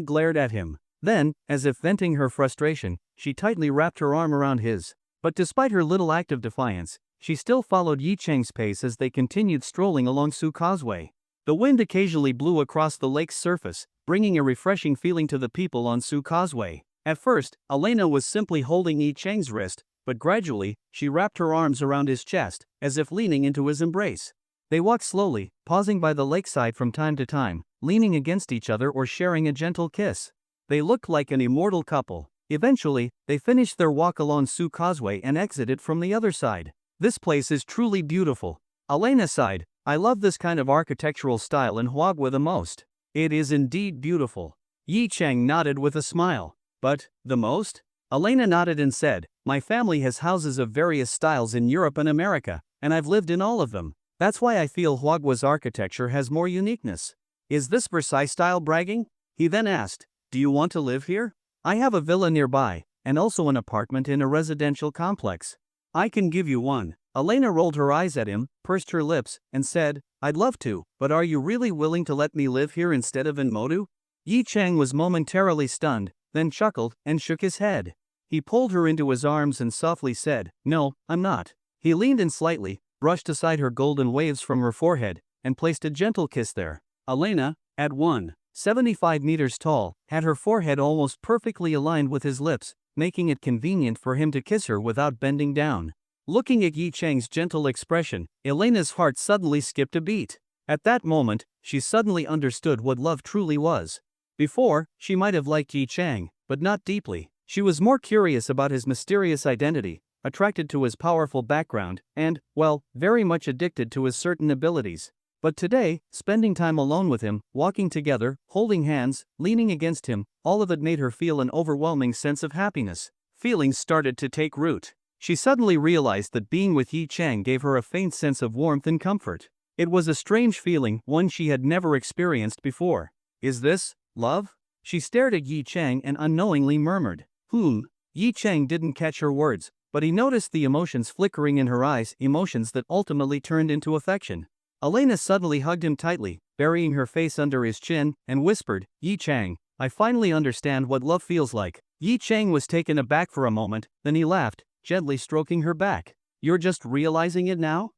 glared at him. Then, as if venting her frustration, she tightly wrapped her arm around his. But despite her little act of defiance, she still followed Yi Chang's pace as they continued strolling along Su Causeway. The wind occasionally blew across the lake's surface, bringing a refreshing feeling to the people on Su Causeway. At first, Elena was simply holding Yi Chang's wrist, but gradually, she wrapped her arms around his chest, as if leaning into his embrace. They walked slowly, pausing by the lakeside from time to time, leaning against each other or sharing a gentle kiss. They looked like an immortal couple. Eventually, they finished their walk along Su Causeway and exited from the other side. "This place is truly beautiful." Elena sighed. "I love this kind of architectural style in Huagua the most." "It is indeed beautiful." Yi Chang nodded with a smile. "But, the most?" Elena nodded and said, "My family has houses of various styles in Europe and America, and I've lived in all of them. That's why I feel Huagua's architecture has more uniqueness." "Is this Versailles style bragging?" He then asked, "Do you want to live here? I have a villa nearby, and also an apartment in a residential complex. I can give you one." Elena rolled her eyes at him, pursed her lips, and said, "I'd love to, but are you really willing to let me live here instead of in Modu?" Yi Chang was momentarily stunned, then chuckled and shook his head. He pulled her into his arms and softly said, "No, I'm not." He leaned in slightly, brushed aside her golden waves from her forehead, and placed a gentle kiss there. Elena, at 175 meters tall, had her forehead almost perfectly aligned with his lips, making it convenient for him to kiss her without bending down. Looking at Yi Chang's gentle expression, Elena's heart suddenly skipped a beat. At that moment, she suddenly understood what love truly was. Before, she might have liked Yi Chang, but not deeply. She was more curious about his mysterious identity, attracted to his powerful background, and, well, very much addicted to his certain abilities. But today, spending time alone with him, walking together, holding hands, leaning against him, all of it made her feel an overwhelming sense of happiness. Feelings started to take root. She suddenly realized that being with Yi Chang gave her a faint sense of warmth and comfort. It was a strange feeling, one she had never experienced before. "Is this love?" She stared at Yi Chang and unknowingly murmured, Yi Chang didn't catch her words, but he noticed the emotions flickering in her eyes, emotions that ultimately turned into affection. Elena suddenly hugged him tightly, burying her face under his chin, and whispered, "Yi Chang, I finally understand what love feels like." Yi Chang was taken aback for a moment, then he laughed, gently stroking her back. "You're just realizing it now?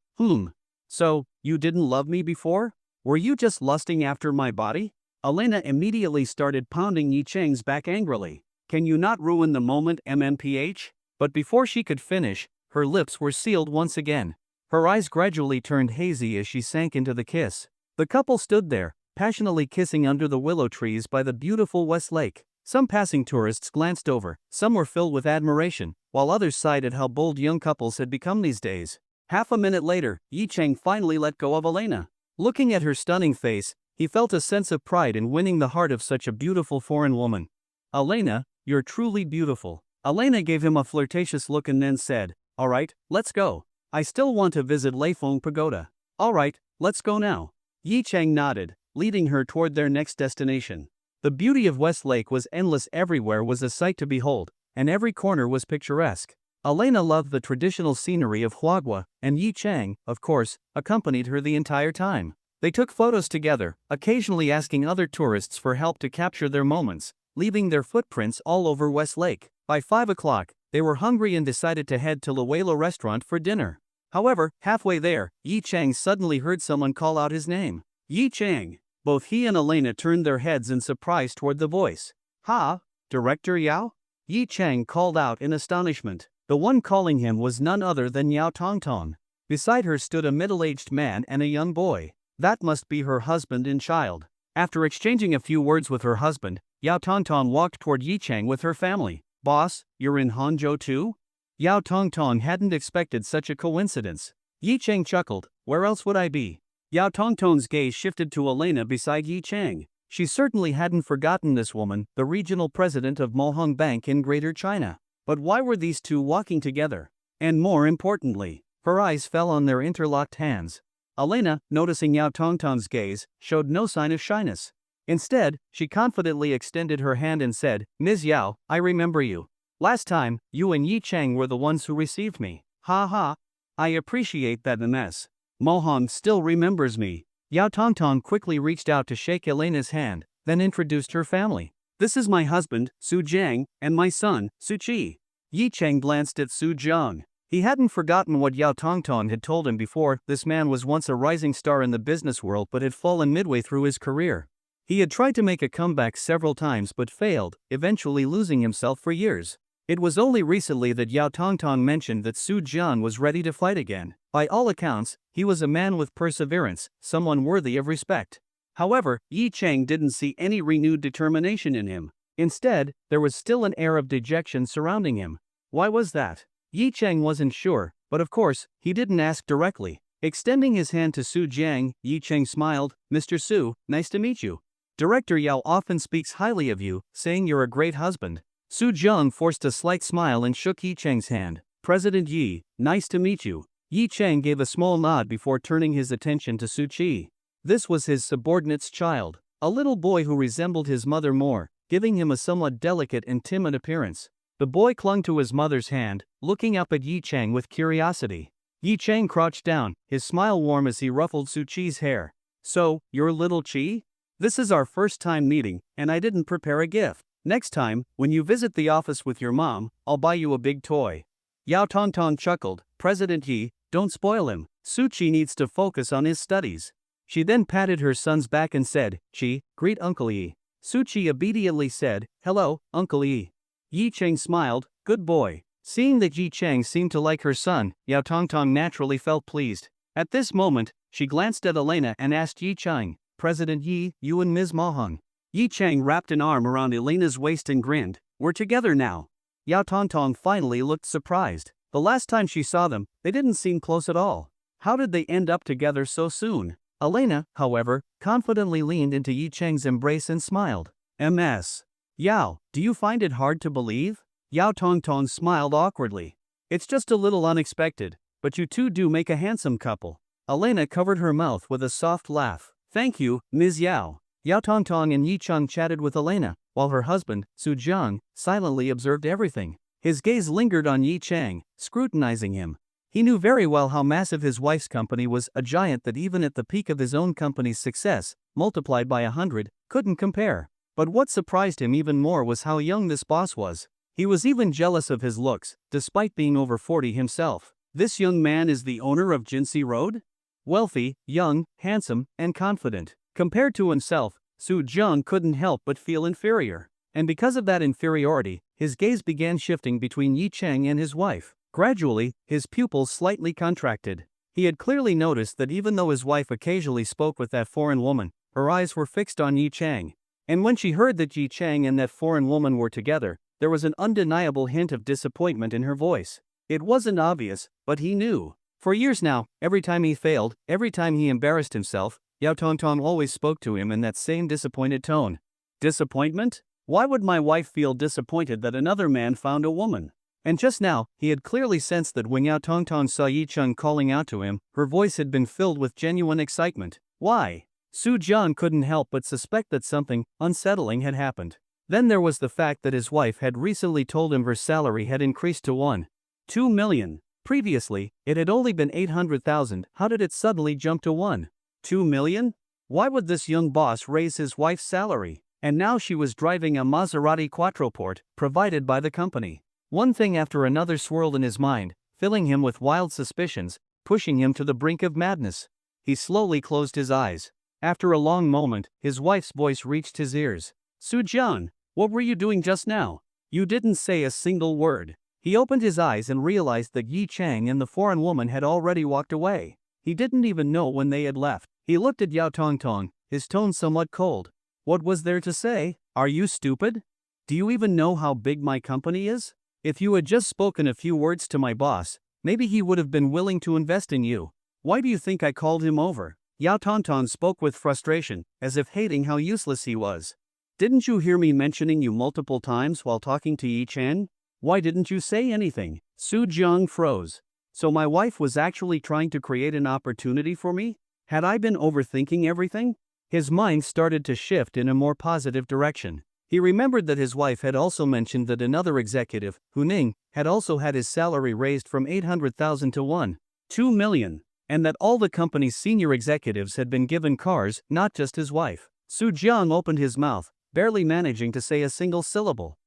So, you didn't love me before? Were you just lusting after my body?" Elena immediately started pounding Yi Chang's back angrily. "Can you not ruin the moment, MMPH?" But before she could finish, her lips were sealed once again. Her eyes gradually turned hazy as she sank into the kiss. The couple stood there, passionately kissing under the willow trees by the beautiful West Lake. Some passing tourists glanced over, some were filled with admiration, while others sighed at how bold young couples had become these days. Half a minute later, Yi Chang finally let go of Elena. Looking at her stunning face, he felt a sense of pride in winning the heart of such a beautiful foreign woman. "Elena, you're truly beautiful." Elena gave him a flirtatious look and then said, "All right, let's go. I still want to visit Leifeng Pagoda." "All right, let's go now." Yi Chang nodded, leading her toward their next destination. The beauty of West Lake was endless. Everywhere was a sight to behold, and every corner was picturesque. Elena loved the traditional scenery of Huagua, and Yi Chang, of course, accompanied her the entire time. They took photos together, occasionally asking other tourists for help to capture their moments, leaving their footprints all over West Lake. By 5 o'clock, they were hungry and decided to head to Luelo restaurant for dinner. However, halfway there, Yi Chang suddenly heard someone call out his name. "Yi Chang!" Both he and Elena turned their heads in surprise toward the voice. "Ha, Director Yao?" Yi Chang called out in astonishment. The one calling him was none other than Yao Tongtong. Beside her stood a middle-aged man and a young boy. That must be her husband and child. After exchanging a few words with her husband, Yao Tongtong walked toward Yi Chang with her family. "Boss, you're in Hangzhou too?" Yao Tongtong hadn't expected such a coincidence. Yi Chang chuckled. "Where else would I be?" Yao Tongtong's gaze shifted to Elena beside Yi Chang. She certainly hadn't forgotten this woman, the regional president of Mohang Bank in Greater China. But why were these two walking together? And more importantly, her eyes fell on their interlocked hands. Elena, noticing Yao Tongtong's gaze, showed no sign of shyness. Instead, she confidently extended her hand and said, "Ms. Yao, I remember you. Last time, you and Yi Chang were the ones who received me. Ha ha. I appreciate that, MS. Mohang still remembers me." Yao Tongtong quickly reached out to shake Elena's hand, then introduced her family. "This is my husband, Su Jiang, and my son, Su Qi." Yi Chang glanced at Su Jiang. He hadn't forgotten what Yao Tongtong had told him before. This man was once a rising star in the business world but had fallen midway through his career. He had tried to make a comeback several times but failed, eventually losing himself for years. It was only recently that Yao Tongtong mentioned that Su Jiang was ready to fight again. By all accounts, he was a man with perseverance, someone worthy of respect. However, Yi Chang didn't see any renewed determination in him. Instead, there was still an air of dejection surrounding him. Why was that? Yi Chang wasn't sure, but of course, he didn't ask directly. Extending his hand to Su Jiang, Yi Chang smiled. "Mr. Su, nice to meet you. Director Yao often speaks highly of you, saying you're a great husband." Su Jiang forced a slight smile and shook Yi Chang's hand. "President Yi, nice to meet you." Yi Chang gave a small nod before turning his attention to Su Qi. This was his subordinate's child, a little boy who resembled his mother more, giving him a somewhat delicate and timid appearance. The boy clung to his mother's hand, looking up at Yi Chang with curiosity. Yi Chang crouched down, his smile warm as he ruffled Su Qi's hair. "So, you're little Qi? This is our first time meeting, and I didn't prepare a gift. Next time, when you visit the office with your mom, I'll buy you a big toy." Yao Tongtong chuckled. "President Yi, don't spoil him. Su Qi needs to focus on his studies." She then patted her son's back and said, "Qi, greet Uncle Yi." Su Qi obediently said, "Hello, Uncle Yi." Yi Chang smiled. "Good boy." Seeing that Yi Chang seemed to like her son, Yao Tongtong naturally felt pleased. At this moment, she glanced at Elena and asked Yi Chang, "President Yi, you and Ms. Mohang." Yi Chang wrapped an arm around Elena's waist and grinned. "We're together now." Yao Tongtong finally looked surprised. The last time she saw them, they didn't seem close at all. How did they end up together so soon? Elena, however, confidently leaned into Yi Chang's embrace and smiled. "MS. Yao, do you find it hard to believe?" Yao Tongtong smiled awkwardly. "It's just a little unexpected, but you two do make a handsome couple." Elena covered her mouth with a soft laugh. "Thank you, Ms. Yao." Yao Tongtong and Yi Chang chatted with Elena, while her husband, Su Jiang, silently observed everything. His gaze lingered on Yi Chang, scrutinizing him. He knew very well how massive his wife's company was, a giant that even at the peak of his own company's success, multiplied by 100, couldn't compare. But what surprised him even more was how young this boss was. He was even jealous of his looks, despite being over 40 himself. This young man is the owner of Jinsei Road? Wealthy, young, handsome, and confident. Compared to himself, Su Jiang couldn't help but feel inferior. And because of that inferiority, his gaze began shifting between Yi Chang and his wife. Gradually, his pupils slightly contracted. He had clearly noticed that even though his wife occasionally spoke with that foreign woman, her eyes were fixed on Yi Chang. And when she heard that Yi Chang and that foreign woman were together, there was an undeniable hint of disappointment in her voice. It wasn't obvious, but he knew. For years now, every time he failed, every time he embarrassed himself, Yao Tongtong always spoke to him in that same disappointed tone. Disappointment? Why would my wife feel disappointed that another man found a woman? And just now, he had clearly sensed that when Yao Tongtong saw Yi Chang calling out to him, her voice had been filled with genuine excitement. Why? Su Jiang couldn't help but suspect that something unsettling had happened. Then there was the fact that his wife had recently told him her salary had increased to 1.2 million. Previously, it had only been 800,000. How did it suddenly jump to 1.2 million? Why would this young boss raise his wife's salary? And now she was driving a Maserati Quattroporte, provided by the company. One thing after another swirled in his mind, filling him with wild suspicions, pushing him to the brink of madness. He slowly closed his eyes. After a long moment, his wife's voice reached his ears. Soo-jung, what were you doing just now? You didn't say a single word. He opened his eyes and realized that Yi Chang and the foreign woman had already walked away. He didn't even know when they had left. He looked at Yao Tongtong, his tone somewhat cold. What was there to say? Are you stupid? Do you even know how big my company is? If you had just spoken a few words to my boss, maybe he would have been willing to invest in you. Why do you think I called him over? Yao Tongtong spoke with frustration, as if hating how useless he was. Didn't you hear me mentioning you multiple times while talking to Yi Chang? Why didn't you say anything? Soo-jung froze. So my wife was actually trying to create an opportunity for me? Had I been overthinking everything? His mind started to shift in a more positive direction. He remembered that his wife had also mentioned that another executive, Hu Ning, had also had his salary raised from 800,000 to 1.2 million, and that all the company's senior executives had been given cars, not just his wife. Soo-jung opened his mouth, barely managing to say a single syllable.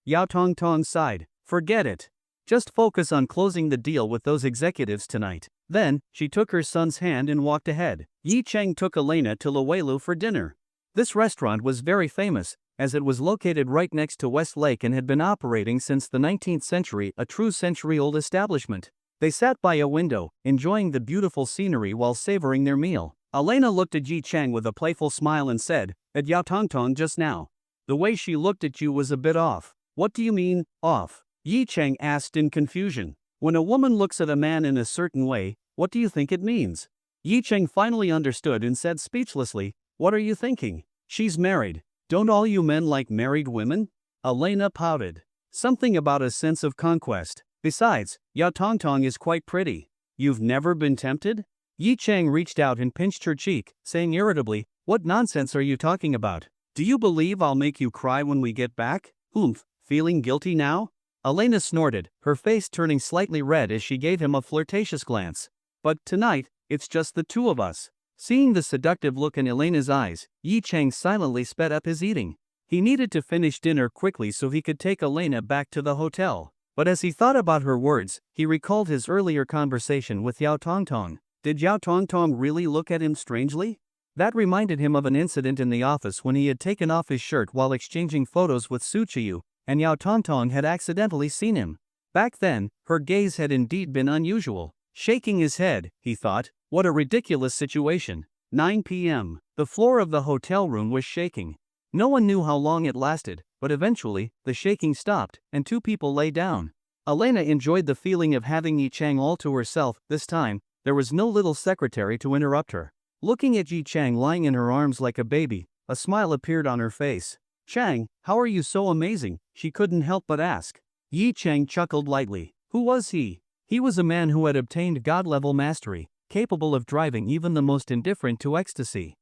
Yao Tongtong sighed. Forget it. Just focus on closing the deal with those executives tonight. Then, she took her son's hand and walked ahead. Yi Chang took Elena to Luwelu for dinner. This restaurant was very famous, as it was located right next to West Lake and had been operating since the 19th century, a true century-old establishment. They sat by a window, enjoying the beautiful scenery while savoring their meal. Elena looked at Yi Chang with a playful smile and said, "At Yao Tongtong just now. The way she looked at you was a bit off." What do you mean, off? Yi Chang asked in confusion. When a woman looks at a man in a certain way, what do you think it means? Yi Chang finally understood and said speechlessly, "What are you thinking? She's married. Don't all you men like married women?" Elena pouted. Something about a sense of conquest. Besides, Yao Tongtong is quite pretty. You've never been tempted? Yi Chang reached out and pinched her cheek, saying irritably, "What nonsense are you talking about? Do you believe I'll make you cry when we get back? Oomph, feeling guilty now?" Elena snorted, her face turning slightly red as she gave him a flirtatious glance. "But tonight, it's just the two of us." Seeing the seductive look in Elena's eyes, Yi Chang silently sped up his eating. He needed to finish dinner quickly so he could take Elena back to the hotel. But as he thought about her words, he recalled his earlier conversation with Yao Tongtong. Did Yao Tongtong really look at him strangely? That reminded him of an incident in the office when he had taken off his shirt while exchanging photos with Su Chiyu, and Yao Tongtong had accidentally seen him. Back then, her gaze had indeed been unusual. Shaking his head, he thought, what a ridiculous situation. 9 p.m. The floor of the hotel room was shaking. No one knew how long it lasted, but eventually, the shaking stopped, and two people lay down. Elena enjoyed the feeling of having Yi Chang all to herself. This time, there was no little secretary to interrupt her. Looking at Yi Chang lying in her arms like a baby, a smile appeared on her face. "Chang, how are you so amazing?" she couldn't help but ask. Yi Chang chuckled lightly. Who was he? He was a man who had obtained god-level mastery, capable of driving even the most indifferent to ecstasy.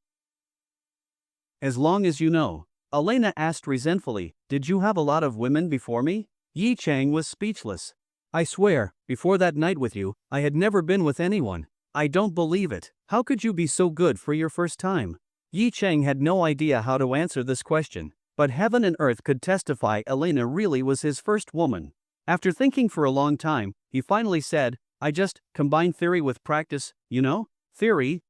"As long as you know," Elena asked resentfully, "did you have a lot of women before me?" Yi Chang was speechless. "I swear, before that night with you, I had never been with anyone." "I don't believe it. How could you be so good for your first time?" Yi Chang had no idea how to answer this question, but heaven and earth could testify Elena really was his first woman. After thinking for a long time, he finally said, "I just combine theory with practice, you know? Theory?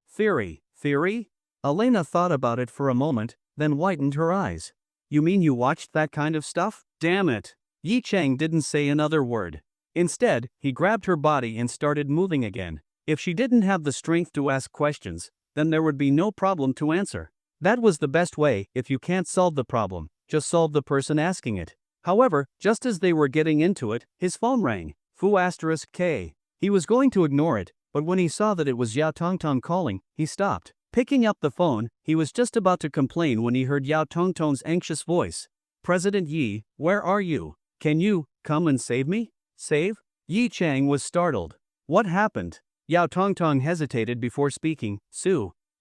Elena thought about it for a moment, then widened her eyes. "You mean you watched that kind of stuff?" "Damn it." Yi Chang didn't say another word. Instead, he grabbed her body and started moving again. If she didn't have the strength to ask questions, then there would be no problem to answer. That was the best way. If you can't solve the problem, just solve the person asking it. However, just as they were getting into it, his phone rang. Fu*K. He was going to ignore it, but when he saw that it was Yao Tongtong calling, he stopped. Picking up the phone, he was just about to complain when he heard Yao Tongtong's anxious voice. "President Yi, where are you? Can you come and save me?" "Save?" Yi Chang was startled. "What happened?" Yao Tongtong hesitated before speaking.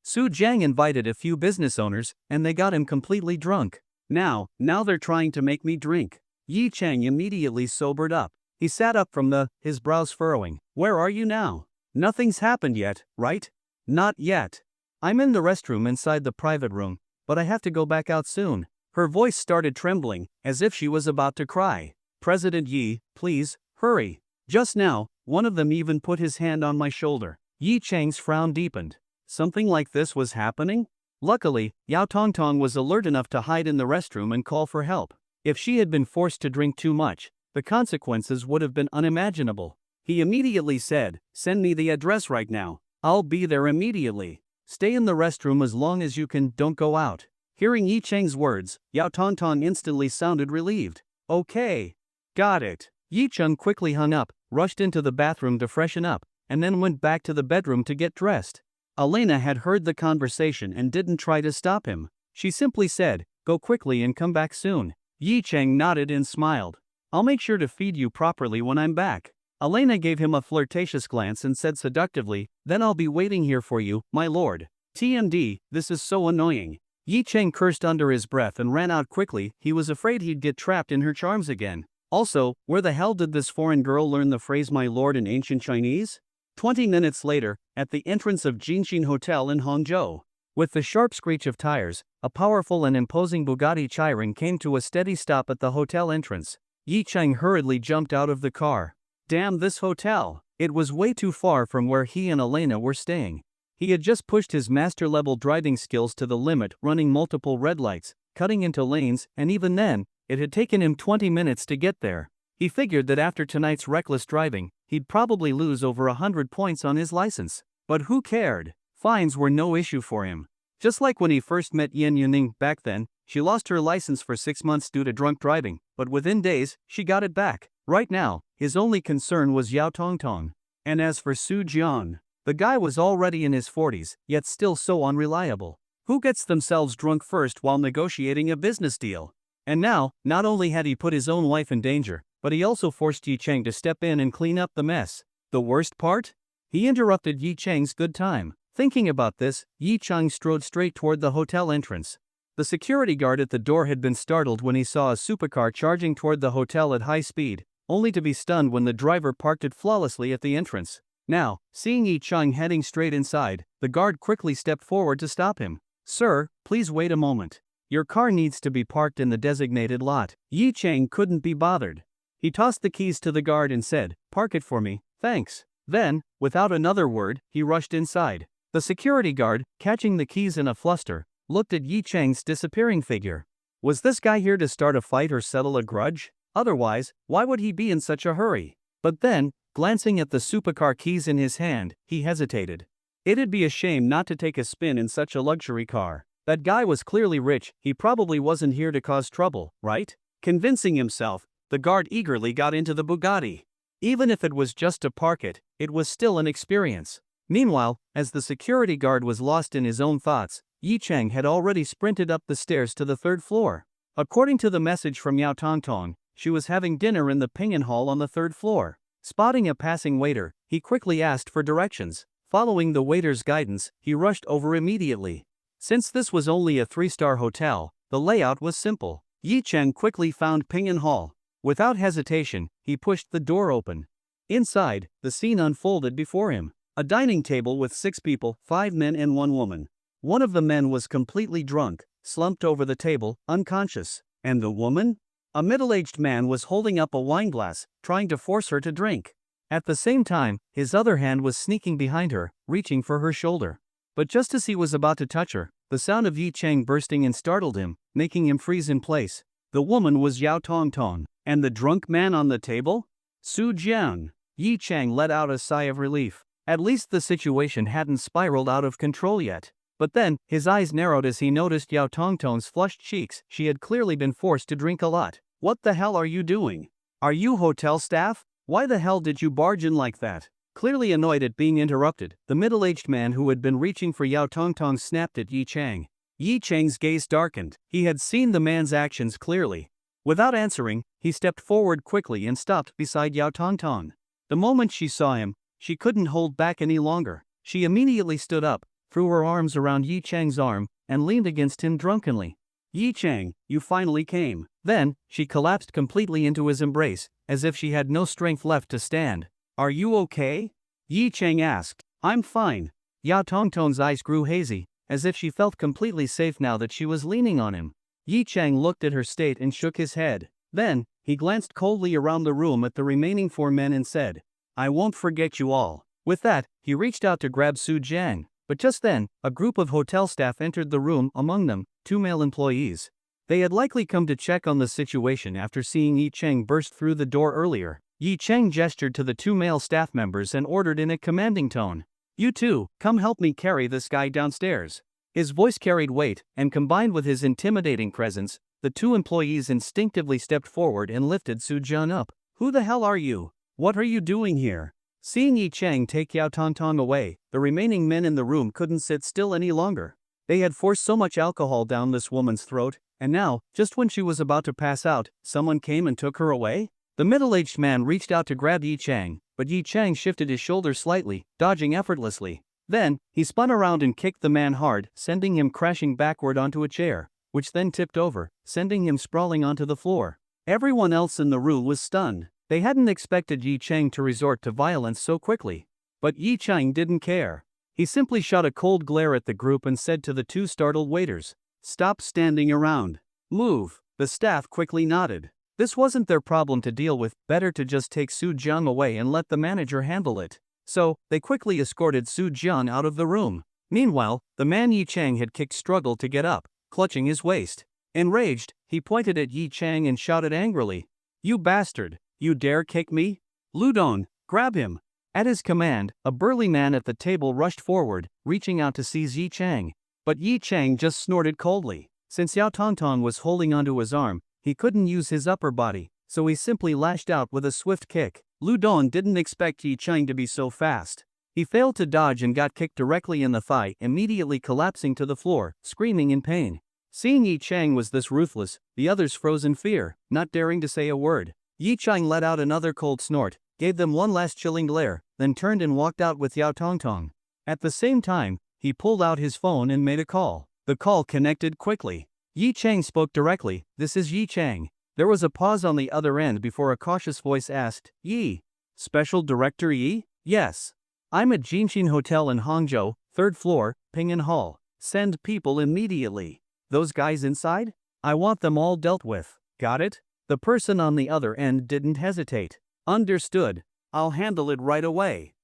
Su-jang invited a few business owners, and they got him completely drunk. Now they're trying to make me drink." Yi Chang immediately sobered up. He sat up from his brows furrowing. "Where are you now? Nothing's happened yet, right?" "Not yet. I'm in the restroom inside the private room, but I have to go back out soon." Her voice started trembling, as if she was about to cry. "President Yi, please, hurry." Just now, one of them even put his hand on my shoulder. Yi Chang's frown deepened. something like this was happening? Luckily, Yao Tongtong was alert enough to hide in the restroom and call for help. If she had been forced to drink too much, the consequences would have been unimaginable. He immediately said, "Send me the address right now. I'll be there immediately. Stay in the restroom as long as you can, don't go out." Hearing Yi Cheng's words, Yao Tongtong instantly sounded relieved. "Okay. Got it." Yi Cheng quickly hung up, rushed into the bathroom to freshen up, and then went back to the bedroom to get dressed. Elena had heard the conversation and didn't try to stop him. She simply said, "Go quickly and come back soon." Yi Cheng nodded and smiled. "I'll make sure to feed you properly when I'm back." Elena gave him a flirtatious glance and said seductively, "Then I'll be waiting here for you, my lord." TMD, this is so annoying. Yi Cheng cursed under his breath and ran out quickly. He was afraid he'd get trapped in her charms again. Also, where the hell did this foreign girl learn the phrase "my lord" in ancient Chinese? 20 minutes later, at the entrance of Jinshin Hotel in Hangzhou. With the sharp screech of tires, a powerful and imposing Bugatti Chiron came to a steady stop at the hotel entrance. Yi Cheng hurriedly jumped out of the car. Damn this hotel! It was way too far from where he and Elena were staying. He had just pushed his master-level driving skills to the limit, running multiple red lights, cutting into lanes, and even then, it had taken him 20 minutes to get there. He figured that after tonight's reckless driving, he'd probably lose over 100 points on his license. But who cared? Fines were no issue for him. Just like when he first met Yen Yuning back then, she lost her license for 6 months due to drunk driving, but within days, she got it back. Right now, his only concern was Yao Tongtong. And as for Su Jian, the guy was already in his 40s, yet still so unreliable. Who gets themselves drunk first while negotiating a business deal? And now, not only had he put his own life in danger, but he also forced Yi Cheng to step in and clean up the mess. The worst part? He interrupted Yi Cheng's good time. Thinking about this, Yi Cheng strode straight toward the hotel entrance. The security guard at the door had been startled when he saw a supercar charging toward the hotel at high speed, only to be stunned when the driver parked it flawlessly at the entrance. Now, seeing Yi Cheng heading straight inside, the guard quickly stepped forward to stop him. "Sir, please wait a moment. Your car needs to be parked in the designated lot." Yi Cheng couldn't be bothered. He tossed the keys to the guard and said, "Park it for me, thanks." Then, without another word, he rushed inside. The security guard, catching the keys in a fluster, looked at Yi Cheng's disappearing figure. Was this guy here to start a fight or settle a grudge? Otherwise, why would he be in such a hurry? But then, glancing at the supercar keys in his hand, he hesitated. It'd be a shame not to take a spin in such a luxury car. That guy was clearly rich, he probably wasn't here to cause trouble, right? Convincing himself, the guard eagerly got into the Bugatti. Even if it was just to park it, it was still an experience. Meanwhile, as the security guard was lost in his own thoughts, Yi Cheng had already sprinted up the stairs to the 3rd floor. According to the message from Yao Tongtong, she was having dinner in the Pinyin Hall on the 3rd floor. Spotting a passing waiter, he quickly asked for directions. Following the waiter's guidance, he rushed over immediately. Since this was only a 3-star hotel, the layout was simple. Yi Cheng quickly found Pinyin Hall. Without hesitation, he pushed the door open. Inside, the scene unfolded before him. A dining table with 6 people, 5 men and 1 woman. One of the men was completely drunk, slumped over the table, unconscious. And the woman? A middle-aged man was holding up a wine glass, trying to force her to drink. At the same time, his other hand was sneaking behind her, reaching for her shoulder. But just as he was about to touch her, the sound of Yi Cheng bursting in startled him, making him freeze in place. The woman was Yao Tongtong. And the drunk man on the table? Su Jian. Yi Cheng let out a sigh of relief. At least the situation hadn't spiraled out of control yet. But then, his eyes narrowed as he noticed Yao Tongtong's flushed cheeks. She had clearly been forced to drink a lot. "What the hell are you doing? Are you hotel staff? Why the hell did you barge in like that?" Clearly annoyed at being interrupted, the middle-aged man who had been reaching for Yao Tongtong snapped at Yi Cheng. Yi Cheng's gaze darkened. He had seen the man's actions clearly. Without answering, he stepped forward quickly and stopped beside Yao Tongtong. The moment she saw him, she couldn't hold back any longer. She immediately stood up, threw her arms around Yi Cheng's arm, and leaned against him drunkenly. "Yi Cheng, you finally came." Then, she collapsed completely into his embrace, as if she had no strength left to stand. "Are you okay?" Yi Cheng asked. "I'm fine." Yao Tongtong's eyes grew hazy, as if she felt completely safe now that she was leaning on him. Yi Cheng looked at her state and shook his head. Then, he glanced coldly around the room at the remaining 4 men and said, "I won't forget you all." With that, he reached out to grab Su Jian. But just then, a group of hotel staff entered the room, among them, 2 male employees. They had likely come to check on the situation after seeing Yi Cheng burst through the door earlier. Yi Cheng gestured to the 2 male staff members and ordered in a commanding tone, "You two, come help me carry this guy downstairs." His voice carried weight, and combined with his intimidating presence, the 2 employees instinctively stepped forward and lifted Su Jian up. "Who the hell are you? What are you doing here?" Seeing Yi Cheng take Yao Tongtong away, the remaining men in the room couldn't sit still any longer. They had forced so much alcohol down this woman's throat, and now, just when she was about to pass out, someone came and took her away? The middle-aged man reached out to grab Yi Cheng, but Yi Cheng shifted his shoulders slightly, dodging effortlessly. Then, he spun around and kicked the man hard, sending him crashing backward onto a chair, which then tipped over, sending him sprawling onto the floor. Everyone else in the room was stunned. They hadn't expected Yi Cheng to resort to violence so quickly. But Yi Cheng didn't care. He simply shot a cold glare at the group and said to the 2 startled waiters, "Stop standing around. Move." The staff quickly nodded. This wasn't their problem to deal with, better to just take Su Jian away and let the manager handle it. So, they quickly escorted Su Jian out of the room. Meanwhile, the man Yi Cheng had kicked struggled to get up, clutching his waist. Enraged, he pointed at Yi Cheng and shouted angrily, "You bastard, you dare kick me? Ludon, grab him." At his command, a burly man at the table rushed forward, reaching out to seize Yi Cheng. But Yi Cheng just snorted coldly. Since Yao Tongtong was holding onto his arm, he couldn't use his upper body, so he simply lashed out with a swift kick. Ludon didn't expect Yi Cheng to be so fast. He failed to dodge and got kicked directly in the thigh, immediately collapsing to the floor, screaming in pain. Seeing Yi Cheng was this ruthless, the others froze in fear, not daring to say a word. Yi Cheng let out another cold snort, gave them one last chilling glare, then turned and walked out with Yao Tongtong. At the same time, he pulled out his phone and made a call. The call connected quickly. Yi Cheng spoke directly, "This is Yi Cheng." There was a pause on the other end before a cautious voice asked, "Yi? Special Director Yi?" "Yes. I'm at Jinshin Hotel in Hangzhou, 3rd floor, Ping'an Hall. Send people immediately." "Those guys inside? I want them all dealt with." "Got it?" The person on the other end didn't hesitate. "Understood. I'll handle it right away."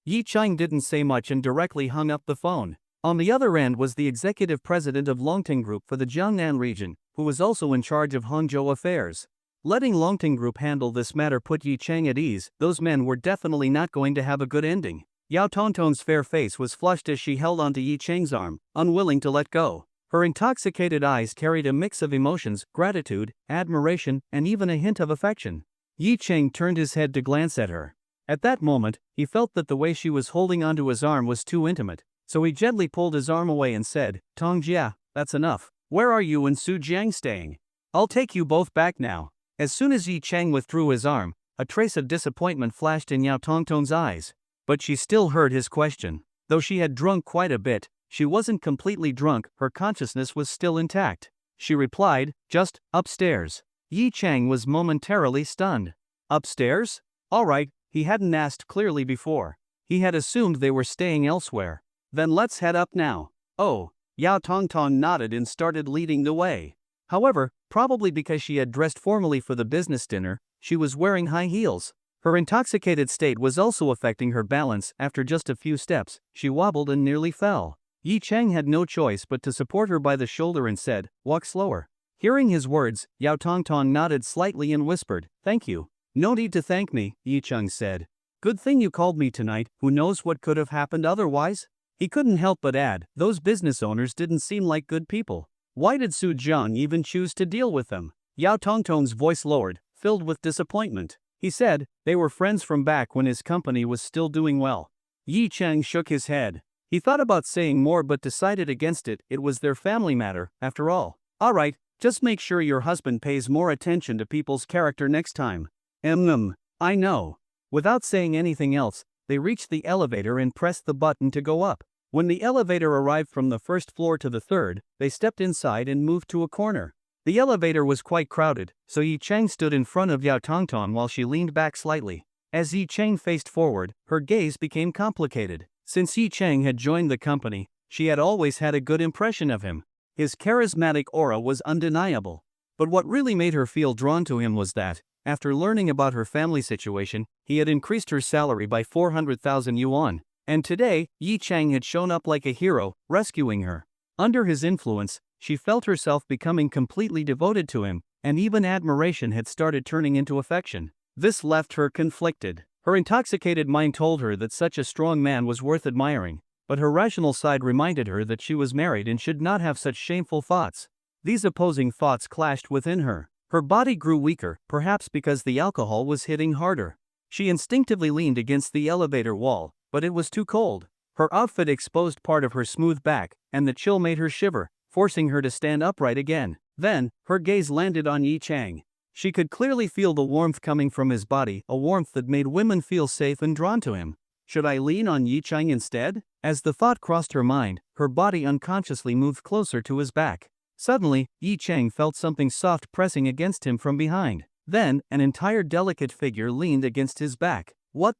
Yi Cheng didn't say much and directly hung up the phone. On the other end was the executive president of Longting Group for the Jiangnan region, who was also in charge of Hangzhou affairs. Letting Longting Group handle this matter put Yi Cheng at ease. Those men were definitely not going to have a good ending. Yao Tongtong's fair face was flushed as she held onto Yi Cheng's arm, unwilling to let go. Her intoxicated eyes carried a mix of emotions, gratitude, admiration, and even a hint of affection. Yi Cheng turned his head to glance at her. At that moment, he felt that the way she was holding onto his arm was too intimate, so he gently pulled his arm away and said, "Tongjia, that's enough. Where are you and Su Jiang staying? I'll take you both back now." As soon as Yi Cheng withdrew his arm, a trace of disappointment flashed in Yao Tongtong's eyes. But she still heard his question. Though she had drunk quite a bit, she wasn't completely drunk, her consciousness was still intact. She replied, "Just upstairs." Yi Cheng was momentarily stunned. Upstairs? All right, he hadn't asked clearly before. He had assumed they were staying elsewhere. Then let's head up now. Oh, Yao Tongtong nodded and started leading the way. However, probably because she had dressed formally for the business dinner, she was wearing high heels. Her intoxicated state was also affecting her balance. After just a few steps, she wobbled and nearly fell. Yi Cheng had no choice but to support her by the shoulder and said, "Walk slower." Hearing his words, Yao Tongtong nodded slightly and whispered, "Thank you." "No need to thank me," Yi Cheng said. "Good thing you called me tonight, who knows what could have happened otherwise?" He couldn't help but add, those business owners didn't seem like good people. Why did Su Jiang even choose to deal with them? Yao Tongtong's voice lowered, filled with disappointment. He said, they were friends from back when his company was still doing well. Yi Cheng shook his head. He thought about saying more but decided against it. It was their family matter, after all. "All right, just make sure your husband pays more attention to people's character next time." I know." Without saying anything else, they reached the elevator and pressed the button to go up. When the elevator arrived from the 1st floor to the 3rd, they stepped inside and moved to a corner. The elevator was quite crowded, so Yi Cheng stood in front of Yao Tongtong while she leaned back slightly. As Yi Cheng faced forward, her gaze became complicated. Since Yi Cheng had joined the company, she had always had a good impression of him. His charismatic aura was undeniable. But what really made her feel drawn to him was that, after learning about her family situation, he had increased her salary by 400,000 yuan. And today, Yi Chang had shown up like a hero, rescuing her. Under his influence, she felt herself becoming completely devoted to him, and even admiration had started turning into affection. This left her conflicted. Her intoxicated mind told her that such a strong man was worth admiring, but her rational side reminded her that she was married and should not have such shameful thoughts. These opposing thoughts clashed within her. Her body grew weaker, perhaps because the alcohol was hitting harder. She instinctively leaned against the elevator wall, but it was too cold. Her outfit exposed part of her smooth back, and the chill made her shiver, forcing her to stand upright again. Then, her gaze landed on Yi Chang. She could clearly feel the warmth coming from his body, a warmth that made women feel safe and drawn to him. Should I lean on Yi Chang instead? As the thought crossed her mind, her body unconsciously moved closer to his back. Suddenly, Yi Chang felt something soft pressing against him from behind. Then, an entire delicate figure leaned against his back. What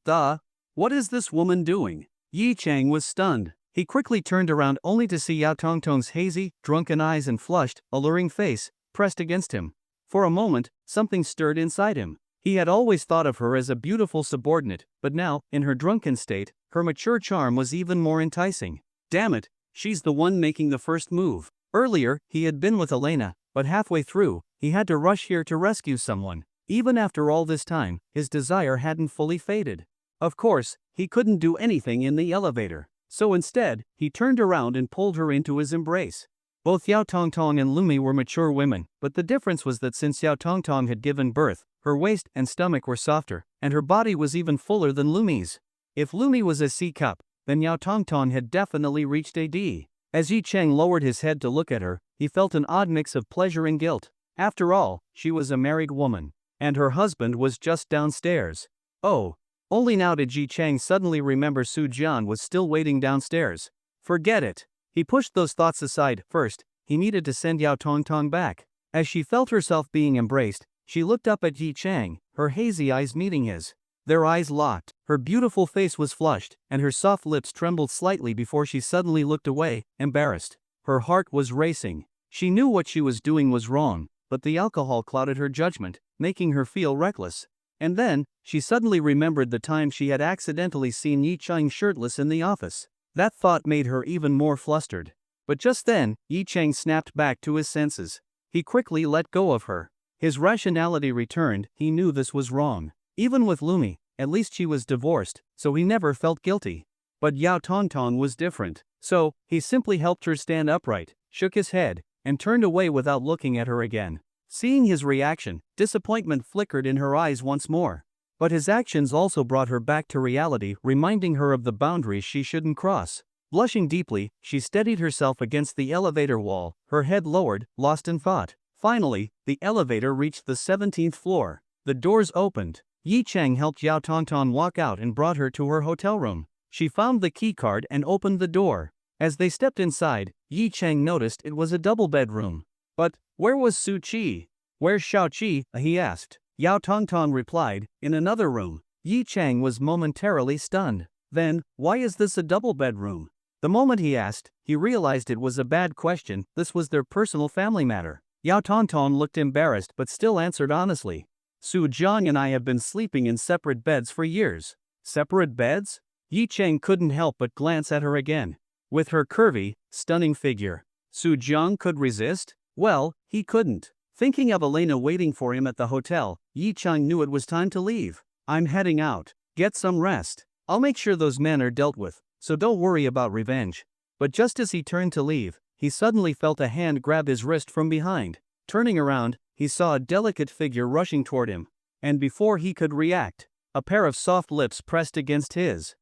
is this woman doing? Yi Chang was stunned. He quickly turned around only to see Yao Tongtong's hazy, drunken eyes and flushed, alluring face pressed against him. For a moment, something stirred inside him. He had always thought of her as a beautiful subordinate, but now, in her drunken state, her mature charm was even more enticing. Damn it, she's the one making the first move. Earlier, he had been with Elena, but halfway through, he had to rush here to rescue someone. Even after all this time, his desire hadn't fully faded. Of course, he couldn't do anything in the elevator. So instead, he turned around and pulled her into his embrace. Both Yao Tongtong and Lumi were mature women, but the difference was that since Yao Tongtong had given birth, her waist and stomach were softer, and her body was even fuller than Lumi's. If Lumi was a C cup, then Yao Tongtong had definitely reached a D. As Yi Chang lowered his head to look at her, he felt an odd mix of pleasure and guilt. After all, she was a married woman, and her husband was just downstairs. Oh. Only now did Yi Chang suddenly remember Su Jian was still waiting downstairs. Forget it. He pushed those thoughts aside. First, he needed to send Yao Tongtong back. As she felt herself being embraced, she looked up at Yi Chang, her hazy eyes meeting his. Their eyes locked. Her beautiful face was flushed, and her soft lips trembled slightly before she suddenly looked away, embarrassed. Her heart was racing. She knew what she was doing was wrong, but the alcohol clouded her judgment, making her feel reckless. And then, she suddenly remembered the time she had accidentally seen Yi Chang shirtless in the office. That thought made her even more flustered. But just then, Yi Chang snapped back to his senses. He quickly let go of her. His rationality returned. He knew this was wrong. Even with Lumi, at least she was divorced, so he never felt guilty. But Yao Tongtong was different. So, he simply helped her stand upright, shook his head, and turned away without looking at her again. Seeing his reaction, disappointment flickered in her eyes once more. But his actions also brought her back to reality, reminding her of the boundaries she shouldn't cross. Blushing deeply, she steadied herself against the elevator wall, her head lowered, lost in thought. Finally, the elevator reached the 17th floor. The doors opened. Yi Chang helped Yao Tongtong walk out and brought her to her hotel room. She found the key card and opened the door. As they stepped inside, Yi Chang noticed it was a double bedroom. But, where was Su Qi? Where's Shao Qi? He asked. Yao Tongtong replied, in another room. Yi Chang was momentarily stunned. Then, why is this a double bedroom? The moment he asked, he realized it was a bad question. This was their personal family matter. Yao Tongtong looked embarrassed but still answered honestly. Su Jiang and I have been sleeping in separate beds for years. Separate beds? Yi Chang couldn't help but glance at her again. With her curvy, stunning figure, Su Jiang could resist? Well, he couldn't. Thinking of Elena waiting for him at the hotel, Yi Chang knew it was time to leave. I'm heading out. Get some rest. I'll make sure those men are dealt with, so don't worry about revenge. But just as he turned to leave, he suddenly felt a hand grab his wrist from behind. Turning around, he saw a delicate figure rushing toward him. And before he could react, a pair of soft lips pressed against his.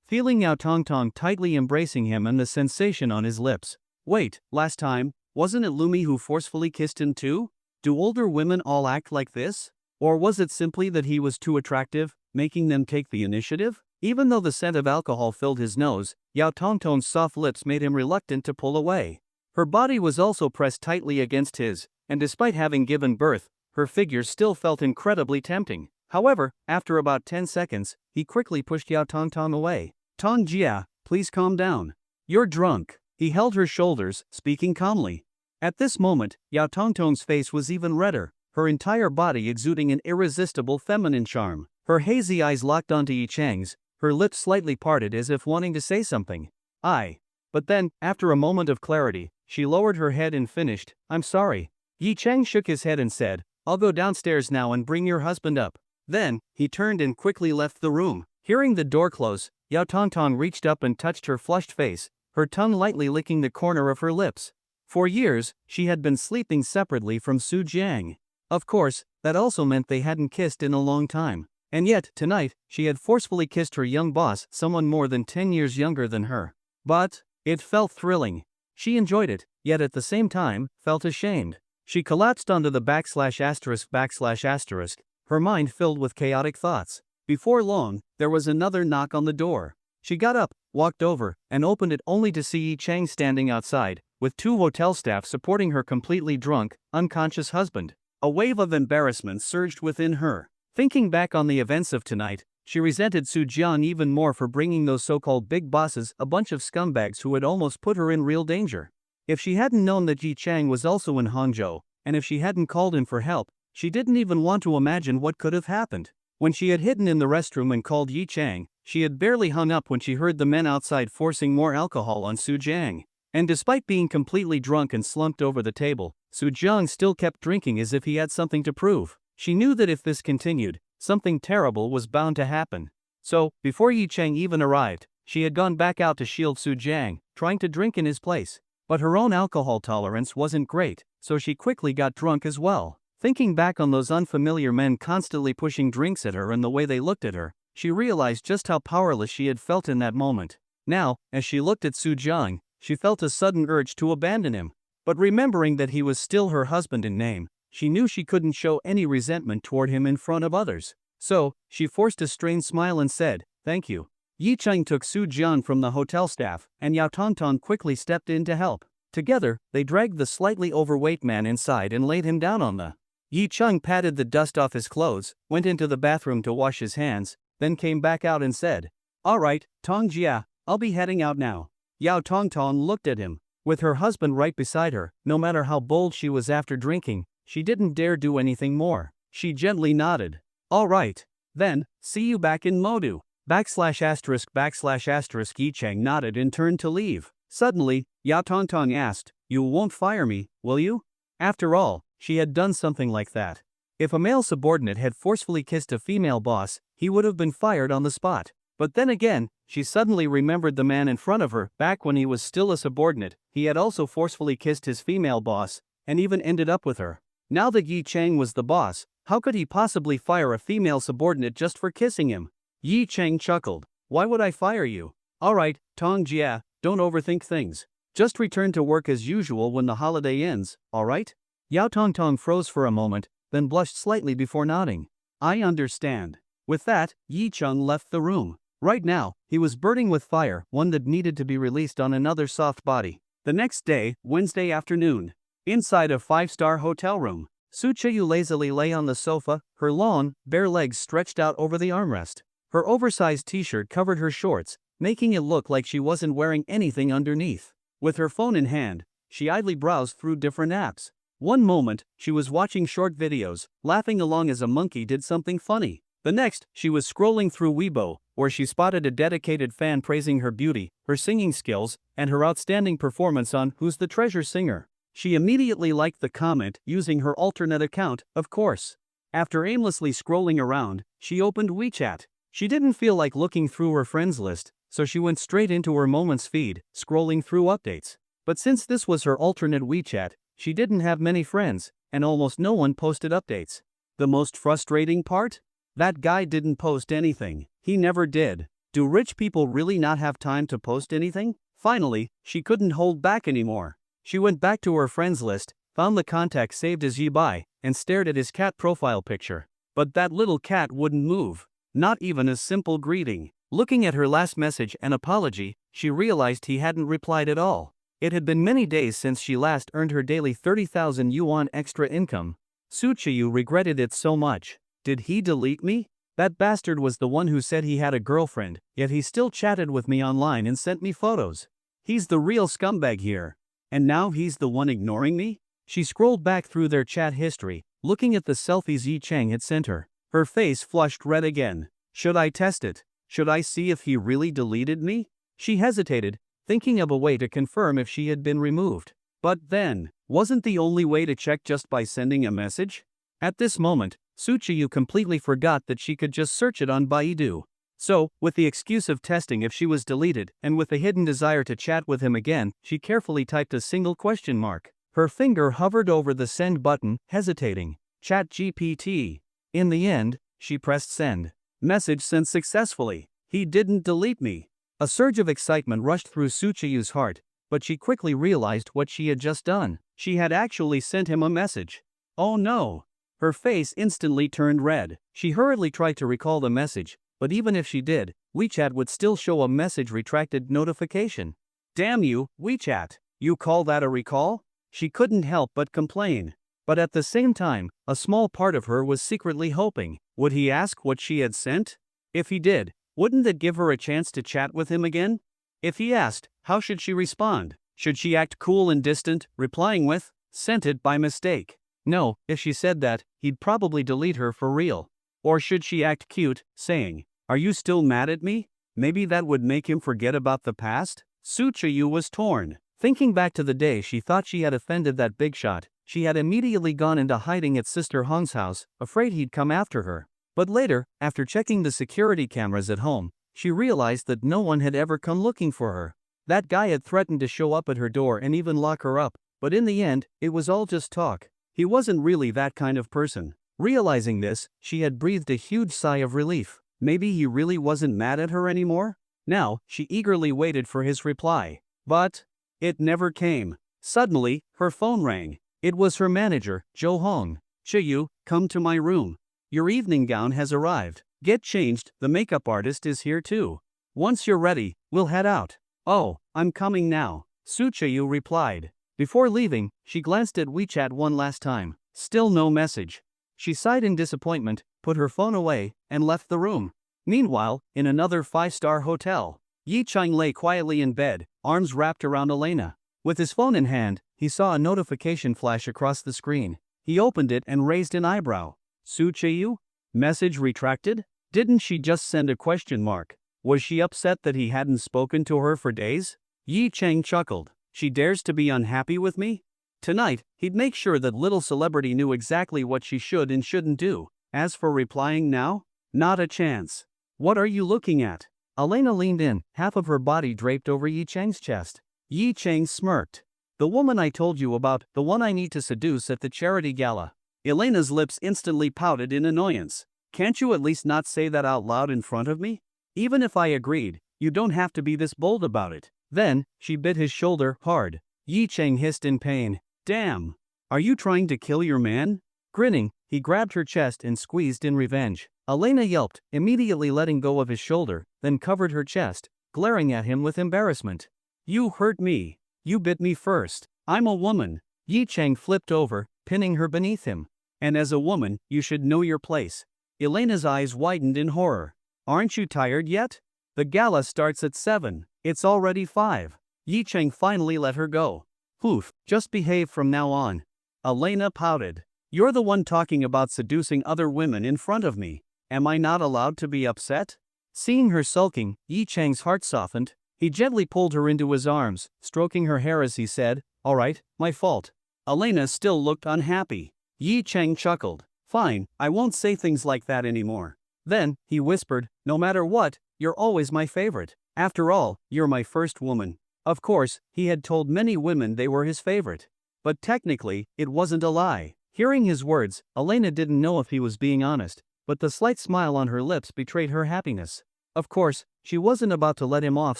Feeling Yao Tongtong tightly embracing him and the sensation on his lips. Wait, last time, wasn't it Lumi who forcefully kissed him too? Do older women all act like this? Or was it simply that he was too attractive, making them take the initiative? Even though the scent of alcohol filled his nose, Yao Tongtong's soft lips made him reluctant to pull away. Her body was also pressed tightly against his, and despite having given birth, her figure still felt incredibly tempting. However, after about 10 seconds, he quickly pushed Yao Tongtong away. Tong Jia, please calm down. You're drunk. He held her shoulders, speaking calmly. At this moment, Yao Tongtong's face was even redder, her entire body exuding an irresistible feminine charm. Her hazy eyes locked onto Yi Chang's, her lips slightly parted as if wanting to say something. But then, after a moment of clarity, she lowered her head and finished, I'm sorry. Yi Chang shook his head and said, I'll go downstairs now and bring your husband up. Then, he turned and quickly left the room. Hearing the door close, Yao Tongtong reached up and touched her flushed face, her tongue lightly licking the corner of her lips. For years, she had been sleeping separately from Su Jiang. Of course, that also meant they hadn't kissed in a long time. And yet, tonight, she had forcefully kissed her young boss, someone more than 10 years younger than her. But it felt thrilling. She enjoyed it, yet at the same time, felt ashamed. She collapsed onto the /**, her mind filled with chaotic thoughts. Before long, there was another knock on the door. She got up, walked over, and opened it only to see Yi Chang standing outside, with 2 hotel staff supporting her completely drunk, unconscious husband. A wave of embarrassment surged within her. Thinking back on the events of tonight, she resented Su Jian even more for bringing those so-called big bosses, a bunch of scumbags who had almost put her in real danger. If she hadn't known that Yi Chang was also in Hangzhou, and if she hadn't called in for help, she didn't even want to imagine what could have happened. When she had hidden in the restroom and called Yi Chang, she had barely hung up when she heard the men outside forcing more alcohol on Su Jiang. And despite being completely drunk and slumped over the table, Su Jiang still kept drinking as if he had something to prove. She knew that if this continued, something terrible was bound to happen. So, before Yi Chang even arrived, she had gone back out to shield Su Jiang, trying to drink in his place. But her own alcohol tolerance wasn't great, so she quickly got drunk as well. Thinking back on those unfamiliar men constantly pushing drinks at her and the way they looked at her, she realized just how powerless she had felt in that moment. Now, as she looked at Su Jiang, she felt a sudden urge to abandon him. But remembering that he was still her husband in name, she knew she couldn't show any resentment toward him in front of others. So, she forced a strained smile and said, thank you. Yi Chang took Su Jian from the hotel staff, and Yao Tongtong quickly stepped in to help. Together, they dragged the slightly overweight man inside and laid him down on the. Yi Chang patted the dust off his clothes, went into the bathroom to wash his hands, then came back out and said, all right, Tong Jia, I'll be heading out now. Yao Tongtong looked at him. With her husband right beside her, no matter how bold she was after drinking, she didn't dare do anything more. She gently nodded. All right. Then, see you back in Modu. ****. Yi Chang nodded and turned to leave. Suddenly, Yao Tongtong asked, you won't fire me, will you? After all, she had done something like that. If a male subordinate had forcefully kissed a female boss, he would have been fired on the spot. But then again, she suddenly remembered the man in front of her. Back when he was still a subordinate, he had also forcefully kissed his female boss, and even ended up with her. Now that Yi Chang was the boss, how could he possibly fire a female subordinate just for kissing him? Yi Chang chuckled. Why would I fire you? Alright, Tong Jia, don't overthink things. Just return to work as usual when the holiday ends, alright? Yao Tongtong froze for a moment, then blushed slightly before nodding. I understand. With that, Yi Chang left the room. Right now, he was burning with fire, one that needed to be released on another soft body. The next day, Wednesday afternoon. Inside a 5-star hotel room, Su Chiyu lazily lay on the sofa, her long, bare legs stretched out over the armrest. Her oversized t-shirt covered her shorts, making it look like she wasn't wearing anything underneath. With her phone in hand, she idly browsed through different apps. One moment, she was watching short videos, laughing along as a monkey did something funny. The next, she was scrolling through Weibo, where she spotted a dedicated fan praising her beauty, her singing skills, and her outstanding performance on Who's the Treasure Singer. She immediately liked the comment, using her alternate account, of course. After aimlessly scrolling around, she opened WeChat. She didn't feel like looking through her friends list, so she went straight into her Moments feed, scrolling through updates. But since this was her alternate WeChat, she didn't have many friends, and almost no one posted updates. The most frustrating part? That guy didn't post anything. He never did. Do rich people really not have time to post anything? Finally, she couldn't hold back anymore. She went back to her friends list, found the contact saved as Yi Bai, and stared at his cat profile picture. But that little cat wouldn't move. Not even a simple greeting. Looking at her last message and apology, she realized he hadn't replied at all. It had been many days since she last earned her daily 30,000 yuan extra income. Su Chiyu regretted it so much. Did he delete me? That bastard was the one who said he had a girlfriend, yet he still chatted with me online and sent me photos. He's the real scumbag here. And now he's the one ignoring me? She scrolled back through their chat history, looking at the selfies Yi Chang had sent her. Her face flushed red again. Should I test it? Should I see if he really deleted me? She hesitated, thinking of a way to confirm if she had been removed. But then, wasn't the only way to check just by sending a message? At this moment, Suchiyu completely forgot that she could just search it on Baidu. So, with the excuse of testing if she was deleted, and with a hidden desire to chat with him again, she carefully typed a single question mark. Her finger hovered over the send button, hesitating. ChatGPT. In the end, she pressed send. Message sent successfully. He didn't delete me. A surge of excitement rushed through Suchiyu's heart, but she quickly realized what she had just done. She had actually sent him a message. Oh no! Her face instantly turned red. She hurriedly tried to recall the message, but even if she did, WeChat would still show a message retracted notification. Damn you, WeChat! You call that a recall? She couldn't help but complain. But at the same time, a small part of her was secretly hoping. Would he ask what she had sent? If he did, wouldn't it give her a chance to chat with him again? If he asked, how should she respond? Should she act cool and distant, replying with, "Sent it by mistake"? No, if she said that, he'd probably delete her for real. Or should she act cute, saying, "Are you still mad at me?" Maybe that would make him forget about the past? Suchiyu was torn. Thinking back to the day she thought she had offended that big shot, she had immediately gone into hiding at Sister Hong's house, afraid he'd come after her. But later, after checking the security cameras at home, she realized that no one had ever come looking for her. That guy had threatened to show up at her door and even lock her up, but in the end, it was all just talk. He wasn't really that kind of person. Realizing this, she had breathed a huge sigh of relief. Maybe he really wasn't mad at her anymore? Now, she eagerly waited for his reply. But it never came. Suddenly, her phone rang. It was her manager, Jo Hong. "Chiyu, come to my room. Your evening gown has arrived. Get changed, the makeup artist is here too. Once you're ready, we'll head out." "Oh, I'm coming now," Suchiyu replied. Before leaving, she glanced at WeChat one last time. Still no message. She sighed in disappointment, put her phone away, and left the room. Meanwhile, in another five-star hotel, Yi Chang lay quietly in bed, arms wrapped around Elena. With his phone in hand, he saw a notification flash across the screen. He opened it and raised an eyebrow. Suchiyu? Message retracted? Didn't she just send a question mark? Was she upset that he hadn't spoken to her for days? Yi Chang chuckled. She dares to be unhappy with me? Tonight, he'd make sure that little celebrity knew exactly what she should and shouldn't do. As for replying now? Not a chance. What are you looking at? Elena leaned in, half of her body draped over Yi Chang's chest. Yi Chang smirked. "The woman I told you about, the one I need to seduce at the charity gala." Elena's lips instantly pouted in annoyance. "Can't you at least not say that out loud in front of me? Even if I agreed, you don't have to be this bold about it." Then, she bit his shoulder hard. Yi Chang hissed in pain. "Damn! Are you trying to kill your man?" Grinning, he grabbed her chest and squeezed in revenge. Elena yelped, immediately letting go of his shoulder, then covered her chest, glaring at him with embarrassment. "You hurt me. You bit me first. I'm a woman." Yi Chang flipped over, pinning her beneath him. "And as a woman, you should know your place." Elena's eyes widened in horror. "Aren't you tired yet? The gala starts at 7. It's already 5. Yi Chang finally let her go. "Poof, just behave from now on." Elena pouted. "You're the one talking about seducing other women in front of me. Am I not allowed to be upset?" Seeing her sulking, Yi Chang's heart softened. He gently pulled her into his arms, stroking her hair as he said, "All right, my fault." Elena still looked unhappy. Yi Chang chuckled. "Fine, I won't say things like that anymore." Then, he whispered, "No matter what, you're always my favorite. After all, you're my first woman." Of course, he had told many women they were his favorite. But technically, it wasn't a lie. Hearing his words, Elena didn't know if he was being honest, but the slight smile on her lips betrayed her happiness. Of course, she wasn't about to let him off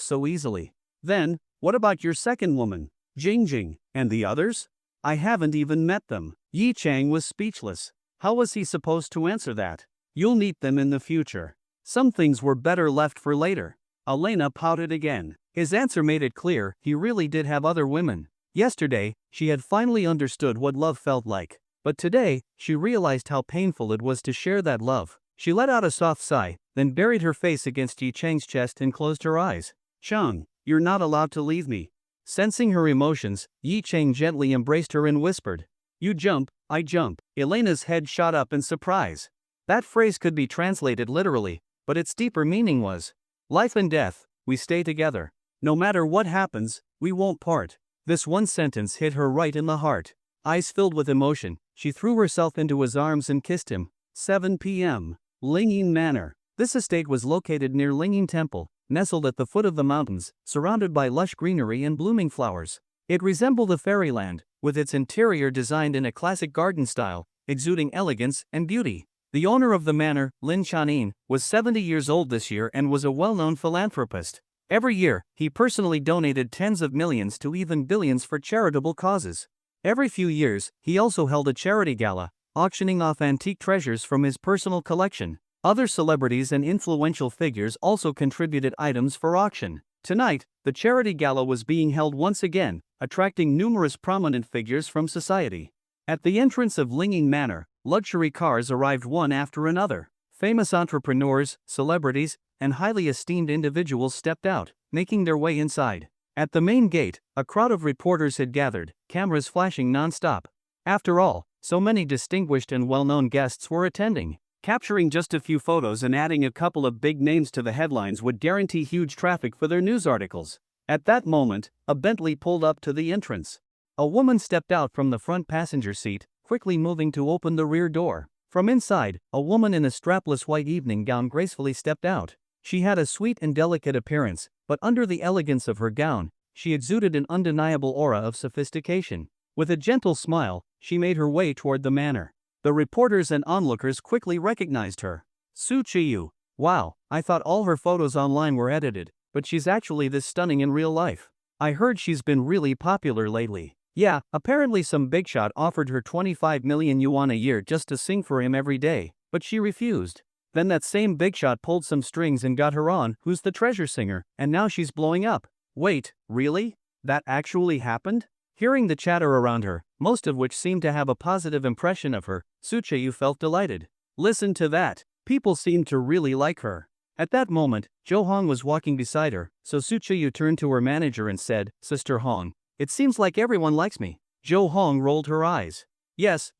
so easily. "Then, what about your second woman, Jingjing, and the others?" "I haven't even met them." Yi Chang was speechless. How was he supposed to answer that? "You'll meet them in the future. Some things were better left for later." Elena pouted again. His answer made it clear he really did have other women. Yesterday, she had finally understood what love felt like. But today, she realized how painful it was to share that love. She let out a soft sigh, then buried her face against Yi Chang's chest and closed her eyes. "Chang, you're not allowed to leave me." Sensing her emotions, Yi Chang gently embraced her and whispered, "You jump, I jump." Elena's head shot up in surprise. That phrase could be translated literally, but its deeper meaning was, Life and death, we stay together. No matter what happens, we won't part. This one sentence hit her right in the heart. Eyes filled with emotion, she threw herself into his arms and kissed him. 7 p.m. Lingyin Manor. This estate was located near Lingyin Temple, nestled at the foot of the mountains, surrounded by lush greenery and blooming flowers. It resembled a fairyland, with its interior designed in a classic garden style, exuding elegance and beauty. The owner of the manor, Lin Chanin, was 70 years old this year and was a well-known philanthropist. Every year, he personally donated tens of millions to even billions for charitable causes. Every few years, he also held a charity gala, auctioning off antique treasures from his personal collection. Other celebrities and influential figures also contributed items for auction. Tonight, the charity gala was being held once again, attracting numerous prominent figures from society. At the entrance of Lingyin Manor, luxury cars arrived one after another. Famous entrepreneurs, celebrities, and highly esteemed individuals stepped out, making their way inside. At the main gate, a crowd of reporters had gathered, cameras flashing non-stop. After all, so many distinguished and well-known guests were attending. Capturing just a few photos and adding a couple of big names to the headlines would guarantee huge traffic for their news articles. At that moment, a Bentley pulled up to the entrance. A woman stepped out from the front passenger seat, quickly moving to open the rear door. From inside, a woman in a strapless white evening gown gracefully stepped out. She had a sweet and delicate appearance, but under the elegance of her gown, she exuded an undeniable aura of sophistication. With a gentle smile, she made her way toward the manor. The reporters and onlookers quickly recognized her. Su Chiyu. Wow, I thought all her photos online were edited, but she's actually this stunning in real life. I heard she's been really popular lately. Yeah, apparently some big shot offered her 25 million yuan a year just to sing for him every day, but she refused. Then that same big shot pulled some strings and got her on Who's the Treasure singer, and now she's blowing up. Wait, really? That actually happened? Hearing the chatter around her, most of which seemed to have a positive impression of her, Su Chiyu felt delighted. Listen to that. People seemed to really like her. At that moment, Jo Hong was walking beside her, so Su Chiyu turned to her manager and said, Sister Hong, it seems like everyone likes me. Jo Hong rolled her eyes. Yes,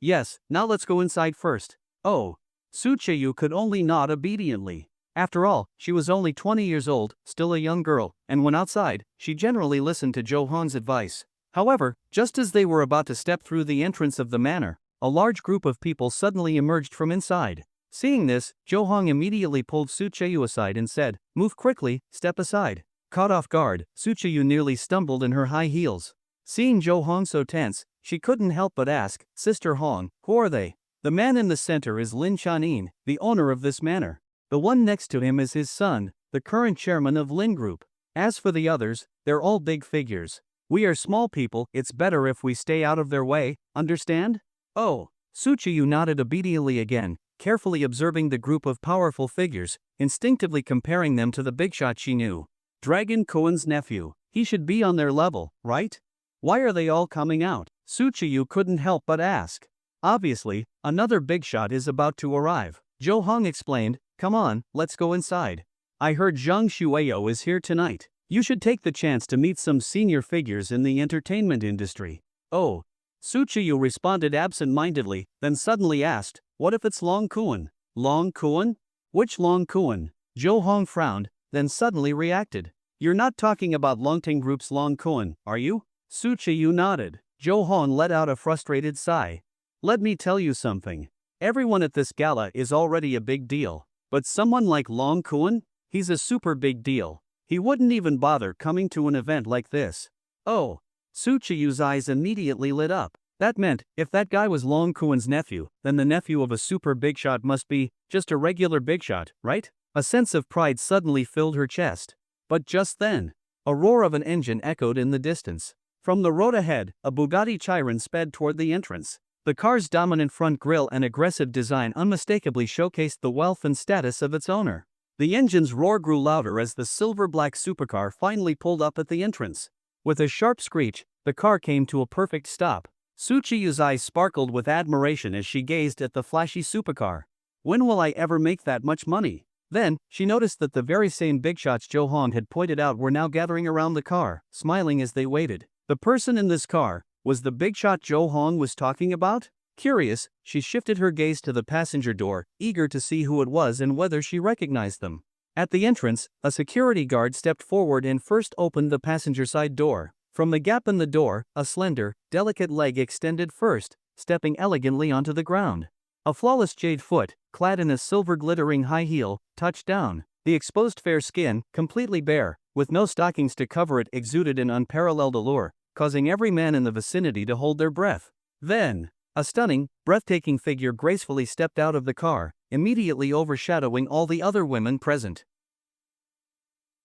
now let's go inside first. Oh. Su Chiyu could only nod obediently. After all, she was only 20 years old, still a young girl, and when outside, she generally listened to Jo Hong's advice. However, just as they were about to step through the entrance of the manor, a large group of people suddenly emerged from inside. Seeing this, Jo Hong immediately pulled Su Chiyu aside and said, Move quickly, step aside. Caught off guard, Su Chiyu nearly stumbled in her high heels. Seeing Jo Hong so tense, she couldn't help but ask, Sister Hong, who are they? The man in the center is Lin Chanin, the owner of this manor. The one next to him is his son, the current chairman of Lin Group. As for the others, they're all big figures. We are small people, it's better if we stay out of their way, understand? Oh. Su Chiyu nodded obediently again, carefully observing the group of powerful figures, instinctively comparing them to the big shot she knew. Dragon Koan's nephew. He should be on their level, right? Why are they all coming out? Su Chiyu couldn't help but ask. Obviously, another big shot is about to arrive. Jo Hong explained, Come on, let's go inside. I heard Zhang Shueyo is here tonight. You should take the chance to meet some senior figures in the entertainment industry. Oh. Su Chiyu responded absent-mindedly, then suddenly asked, What if it's Long Kuan? Long Kuan? Which Long Kuan? Jo Hong frowned, then suddenly reacted. You're not talking about Longting Group's Long Kuan, are you? Su Chiyu nodded. Jo Hong let out a frustrated sigh. Let me tell you something. Everyone at this gala is already a big deal. But someone like Long Kuan? He's a super big deal. He wouldn't even bother coming to an event like this. Oh. Su Chiyu's eyes immediately lit up. That meant, if that guy was Long Kuan's nephew, then the nephew of a super big shot must be just a regular big shot, right? A sense of pride suddenly filled her chest. But just then, a roar of an engine echoed in the distance. From the road ahead, a Bugatti Chiron sped toward the entrance. The car's dominant front grille and aggressive design unmistakably showcased the wealth and status of its owner. The engine's roar grew louder as the silver-black supercar finally pulled up at the entrance. With a sharp screech, the car came to a perfect stop. Su Chiyu's eyes sparkled with admiration as she gazed at the flashy supercar. When will I ever make that much money? Then, she noticed that the very same big shots Jo Hong had pointed out were now gathering around the car, smiling as they waited. The person in this car was the big shot Jo Hong was talking about? Curious, she shifted her gaze to the passenger door, eager to see who it was and whether she recognized them. At the entrance, a security guard stepped forward and first opened the passenger side door. From the gap in the door, a slender, delicate leg extended first, stepping elegantly onto the ground. A flawless jade foot, clad in a silver glittering high heel, touched down. The exposed fair skin, completely bare, with no stockings to cover it, exuded an unparalleled allure, causing every man in the vicinity to hold their breath. Then, a stunning, breathtaking figure gracefully stepped out of the car, immediately overshadowing all the other women present.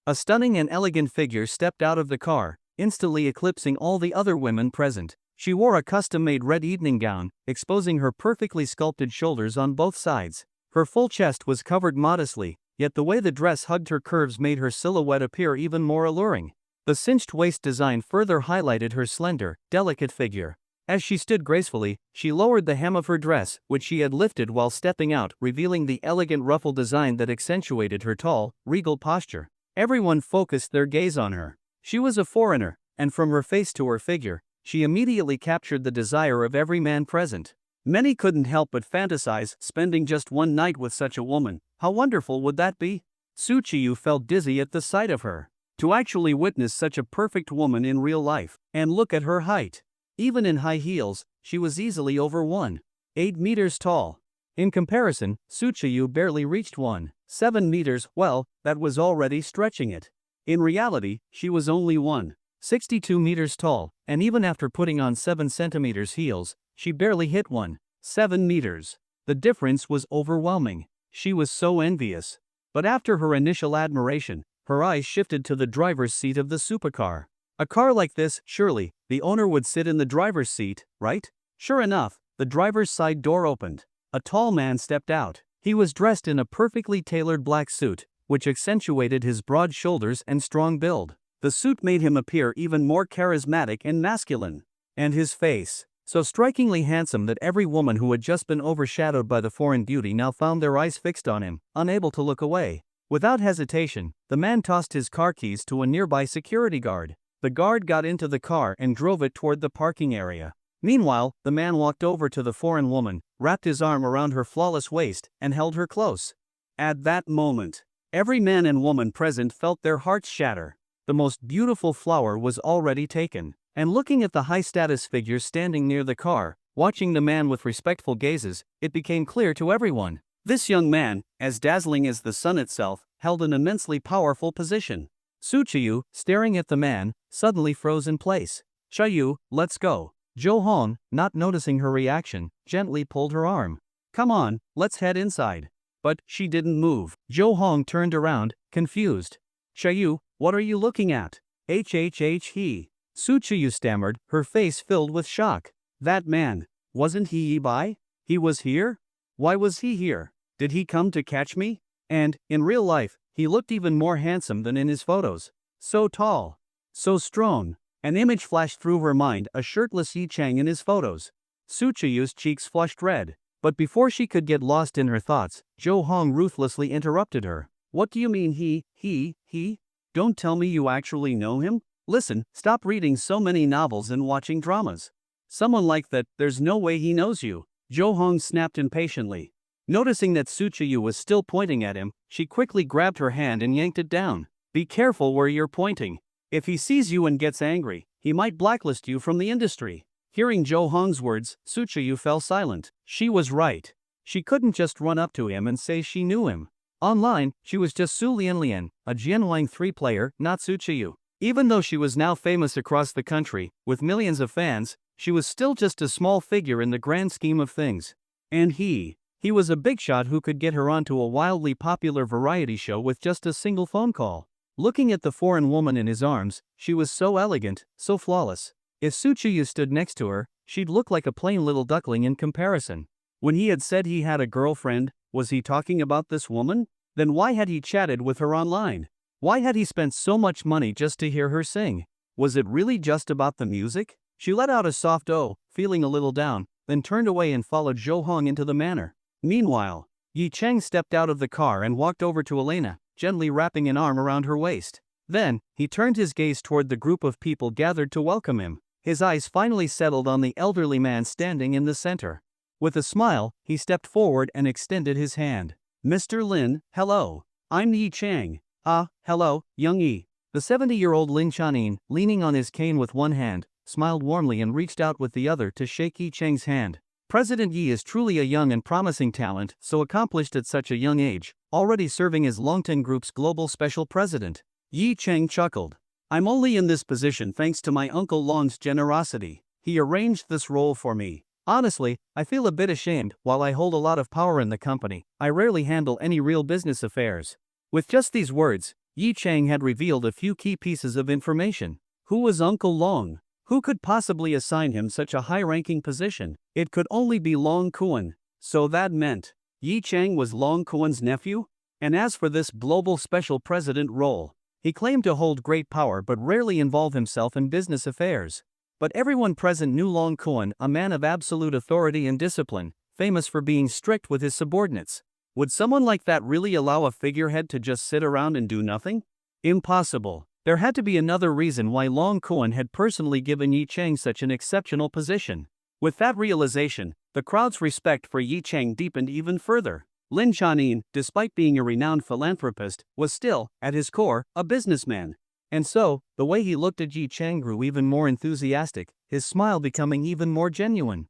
A stunning and elegant figure stepped out of the car, instantly eclipsing all the other women present. She wore a custom-made red evening gown, exposing her perfectly sculpted shoulders on both sides. Her full chest was covered modestly, yet the way the dress hugged her curves made her silhouette appear even more alluring. The cinched waist design further highlighted her slender, delicate figure. As she stood gracefully, she lowered the hem of her dress, which she had lifted while stepping out, revealing the elegant ruffle design that accentuated her tall, regal posture. Everyone focused their gaze on her. She was a foreigner, and from her face to her figure, she immediately captured the desire of every man present. Many couldn't help but fantasize spending just one night with such a woman. How wonderful would that be? Tsuchiyu felt dizzy at the sight of her. To actually witness such a perfect woman in real life, and look at her height. Even in high heels, she was easily over 1.8 meters tall. In comparison, Tsuchiyu barely reached 1.7 meters, well, that was already stretching it. In reality, she was only 1.62 meters tall, and even after putting on 7 centimeters heels, she barely hit 1.7 meters. The difference was overwhelming. She was so envious. But after her initial admiration, her eyes shifted to the driver's seat of the supercar. A car like this, surely, the owner would sit in the driver's seat, right? Sure enough, the driver's side door opened. A tall man stepped out. He was dressed in a perfectly tailored black suit, which accentuated his broad shoulders and strong build. The suit made him appear even more charismatic and masculine. And his face, so strikingly handsome that every woman who had just been overshadowed by the foreign beauty now found their eyes fixed on him, unable to look away. Without hesitation, the man tossed his car keys to a nearby security guard. The guard got into the car and drove it toward the parking area. Meanwhile, the man walked over to the foreign woman, wrapped his arm around her flawless waist, and held her close. At that moment, every man and woman present felt their hearts shatter. The most beautiful flower was already taken. And looking at the high-status figure standing near the car, watching the man with respectful gazes, it became clear to everyone. This young man, as dazzling as the sun itself, held an immensely powerful position. Tsuchiyu, staring at the man, suddenly froze in place. "Chayu, let's go." Jo Hong, not noticing her reaction, gently pulled her arm. "Come on, let's head inside." But she didn't move. Jo Hong turned around, confused. "Chayu, what are you looking at?" He. Tsuchiyu stammered, her face filled with shock. That man, wasn't he Ibai? He was here? Why was he here? Did he come to catch me? And, in real life, he looked even more handsome than in his photos. So tall. So strong. An image flashed through her mind, a shirtless Yi Chang in his photos. Tsuchiyu's cheeks flushed red. But before she could get lost in her thoughts, Jo Hong ruthlessly interrupted her. "What do you mean he? Don't tell me you actually know him? Listen, stop reading so many novels and watching dramas. Someone like that, there's no way he knows you." Jo Hong snapped impatiently. Noticing that Tsuchiyu was still pointing at him, she quickly grabbed her hand and yanked it down. "Be careful where you're pointing. If he sees you and gets angry, he might blacklist you from the industry." Hearing Jo Hong's words, Tsuchiyu fell silent. She was right. She couldn't just run up to him and say she knew him. Online, she was just Su Lianlian, a Jianwang 3 player, not Tsuchiyu. Even though she was now famous across the country, with millions of fans, she was still just a small figure in the grand scheme of things. And he was a big shot who could get her onto a wildly popular variety show with just a single phone call. Looking at the foreign woman in his arms, she was so elegant, so flawless. If Tsuchiyu stood next to her, she'd look like a plain little duckling in comparison. When he had said he had a girlfriend, was he talking about this woman? Then why had he chatted with her online? Why had he spent so much money just to hear her sing? Was it really just about the music? She let out a soft "oh," feeling a little down, then turned away and followed Jo Hong into the manor. Meanwhile, Yi Chang stepped out of the car and walked over to Elena, gently wrapping an arm around her waist. Then, he turned his gaze toward the group of people gathered to welcome him. His eyes finally settled on the elderly man standing in the center. With a smile, he stepped forward and extended his hand. "Mr. Lin, hello. I'm Yi Chang. Hello, young Yi. The 70-year-old Lin Chanin, leaning on his cane with one hand, smiled warmly and reached out with the other to shake Yi Chang's hand. President Yi is truly a young and promising talent, so accomplished at such a young age, already serving as Longtan Group's global special president. Yi Chang chuckled. I'm only in this position thanks to my Uncle Long's generosity. He arranged this role for me. Honestly, I feel a bit ashamed. While I hold a lot of power in the company, I rarely handle any real business affairs. With just these words, Yi Chang had revealed a few key pieces of information. Who was Uncle Long? Who could possibly assign him such a high-ranking position? It could only be Long Kuan. So that meant Yi Chang was Long Kuan's nephew? And as for this global special president role, he claimed to hold great power but rarely involve himself in business affairs. But everyone present knew Long Kuan, a man of absolute authority and discipline, famous for being strict with his subordinates. Would someone like that really allow a figurehead to just sit around and do nothing? Impossible. There had to be another reason why Long Kuan had personally given Yi Chang such an exceptional position. With that realization, the crowd's respect for Yi Chang deepened even further. Lin Chanin, despite being a renowned philanthropist, was still, at his core, a businessman. And so, the way he looked at Yi Chang grew even more enthusiastic, his smile becoming even more genuine.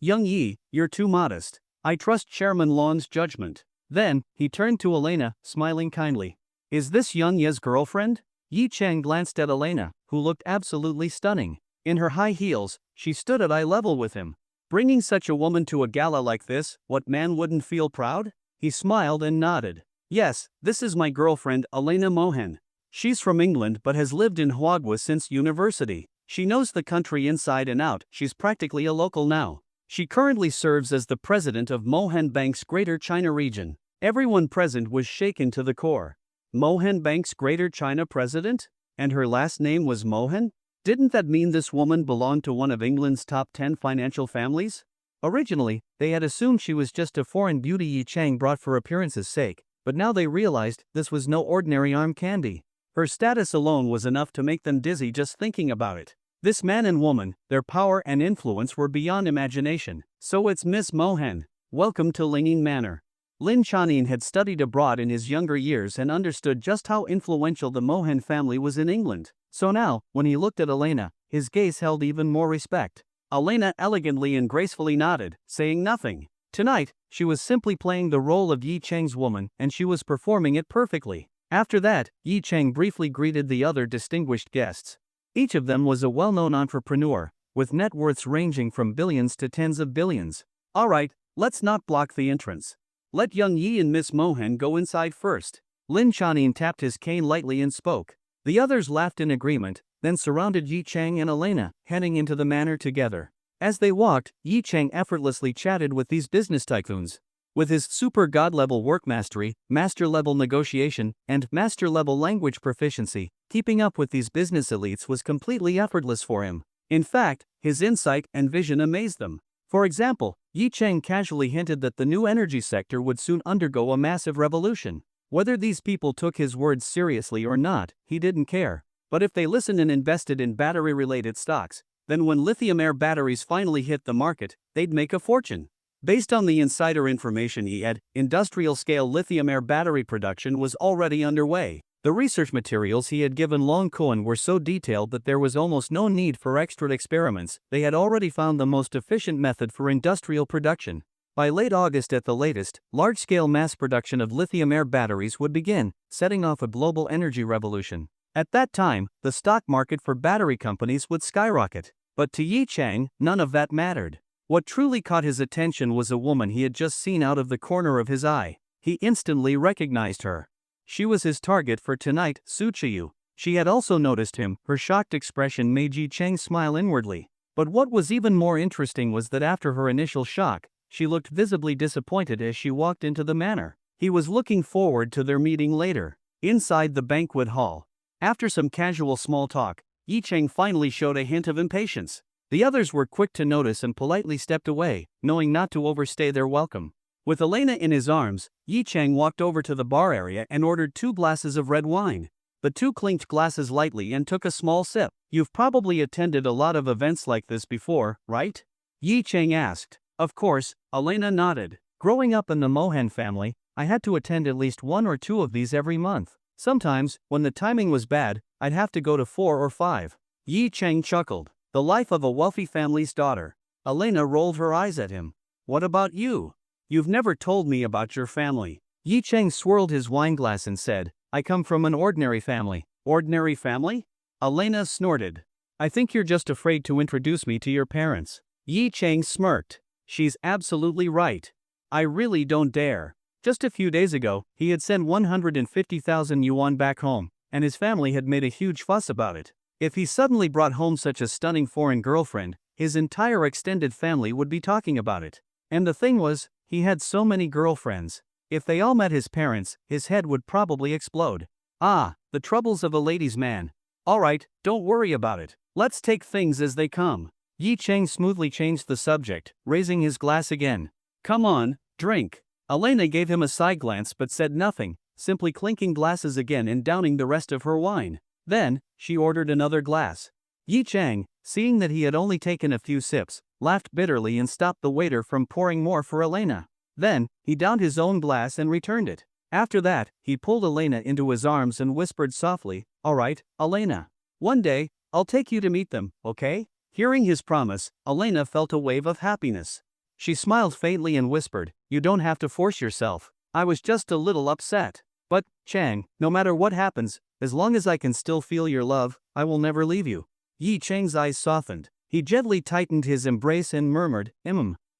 Young Yi, you're too modest. I trust Chairman Long's judgment. Then, he turned to Elena, smiling kindly. Is this young Ye's girlfriend? Yi Chang glanced at Elena, who looked absolutely stunning. In her high heels, she stood at eye level with him. Bringing such a woman to a gala like this, what man wouldn't feel proud? He smiled and nodded. Yes, this is my girlfriend, Elena Mohan. She's from England but has lived in Huagua since university. She knows the country inside and out. She's practically a local now. She currently serves as the president of Mohan Bank's Greater China region. Everyone present was shaken to the core. Mohan Bank's Greater China president? And her last name was Mohan? Didn't that mean this woman belonged to one of England's top 10 financial families? Originally, they had assumed she was just a foreign beauty Yi Chang brought for appearance's sake, but now they realized this was no ordinary arm candy. Her status alone was enough to make them dizzy just thinking about it. This man and woman, their power and influence were beyond imagination. So it's Miss Mohan. Welcome to Linging Manor. Lin Chanin had studied abroad in his younger years and understood just how influential the Mohan family was in England. So now, when he looked at Elena, his gaze held even more respect. Elena elegantly and gracefully nodded, saying nothing. Tonight, she was simply playing the role of Yi Chang's woman, and she was performing it perfectly. After that, Yi Chang briefly greeted the other distinguished guests. Each of them was a well-known entrepreneur, with net worths ranging from billions to tens of billions. Alright, let's not block the entrance. Let young Yi and Miss Mohan go inside first. Lin Chanin tapped his cane lightly and spoke. The others laughed in agreement, then surrounded Yi Chang and Elena, heading into the manor together. As they walked, Yi Chang effortlessly chatted with these business tycoons. With his super god-level work mastery, master-level negotiation, and master-level language proficiency, keeping up with these business elites was completely effortless for him. In fact, his insight and vision amazed them. For example, Yi Chang casually hinted that the new energy sector would soon undergo a massive revolution. Whether these people took his words seriously or not, he didn't care. But if they listened and invested in battery-related stocks, then when lithium-air batteries finally hit the market, they'd make a fortune. Based on the insider information he had, industrial-scale lithium-air battery production was already underway. The research materials he had given Long Kuan were so detailed that there was almost no need for extra experiments. They had already found the most efficient method for industrial production. By late August at the latest, large-scale mass production of lithium-air batteries would begin, setting off a global energy revolution. At that time, the stock market for battery companies would skyrocket. But to Yi Chang, none of that mattered. What truly caught his attention was a woman he had just seen out of the corner of his eye. He instantly recognized her. She was his target for tonight, Su Chiyu. She had also noticed him. Her shocked expression made Yi Chang smile inwardly. But what was even more interesting was that after her initial shock, she looked visibly disappointed as she walked into the manor. He was looking forward to their meeting later. Inside the banquet hall, after some casual small talk, Yi Chang finally showed a hint of impatience. The others were quick to notice and politely stepped away, knowing not to overstay their welcome. With Elena in his arms, Yi Chang walked over to the bar area and ordered 2 glasses of red wine. The two clinked glasses lightly and took a small sip. You've probably attended a lot of events like this before, right? Yi Chang asked. Of course, Elena nodded. Growing up in the Mohan family, I had to attend at least 1 or 2 of these every month. Sometimes, when the timing was bad, I'd have to go to 4 or 5. Yi Cheng chuckled. The life of a wealthy family's daughter. Elena rolled her eyes at him. What about you? You've never told me about your family. Yi Cheng swirled his wineglass and said, I come from an ordinary family. Ordinary family? Elena snorted. I think you're just afraid to introduce me to your parents. Yi Cheng smirked. She's absolutely right. I really don't dare. Just a few days ago, he had sent 150,000 yuan back home, and his family had made a huge fuss about it. If he suddenly brought home such a stunning foreign girlfriend, his entire extended family would be talking about it. And the thing was, he had so many girlfriends. If they all met his parents, his head would probably explode. Ah, the troubles of a ladies' man. Alright, don't worry about it. Let's take things as they come. Yi Cheng smoothly changed the subject, raising his glass again. Come on, drink. Elena gave him a side glance but said nothing, simply clinking glasses again and downing the rest of her wine. Then, she ordered another glass. Yi Cheng, seeing that he had only taken a few sips, laughed bitterly and stopped the waiter from pouring more for Elena. Then, he downed his own glass and returned it. After that, he pulled Elena into his arms and whispered softly, Alright, Elena. One day, I'll take you to meet them, okay? Hearing his promise, Elena felt a wave of happiness. She smiled faintly and whispered, You don't have to force yourself. I was just a little upset. But, Chang, no matter what happens, as long as I can still feel your love, I will never leave you. Yi Cheng's eyes softened. He gently tightened his embrace and murmured,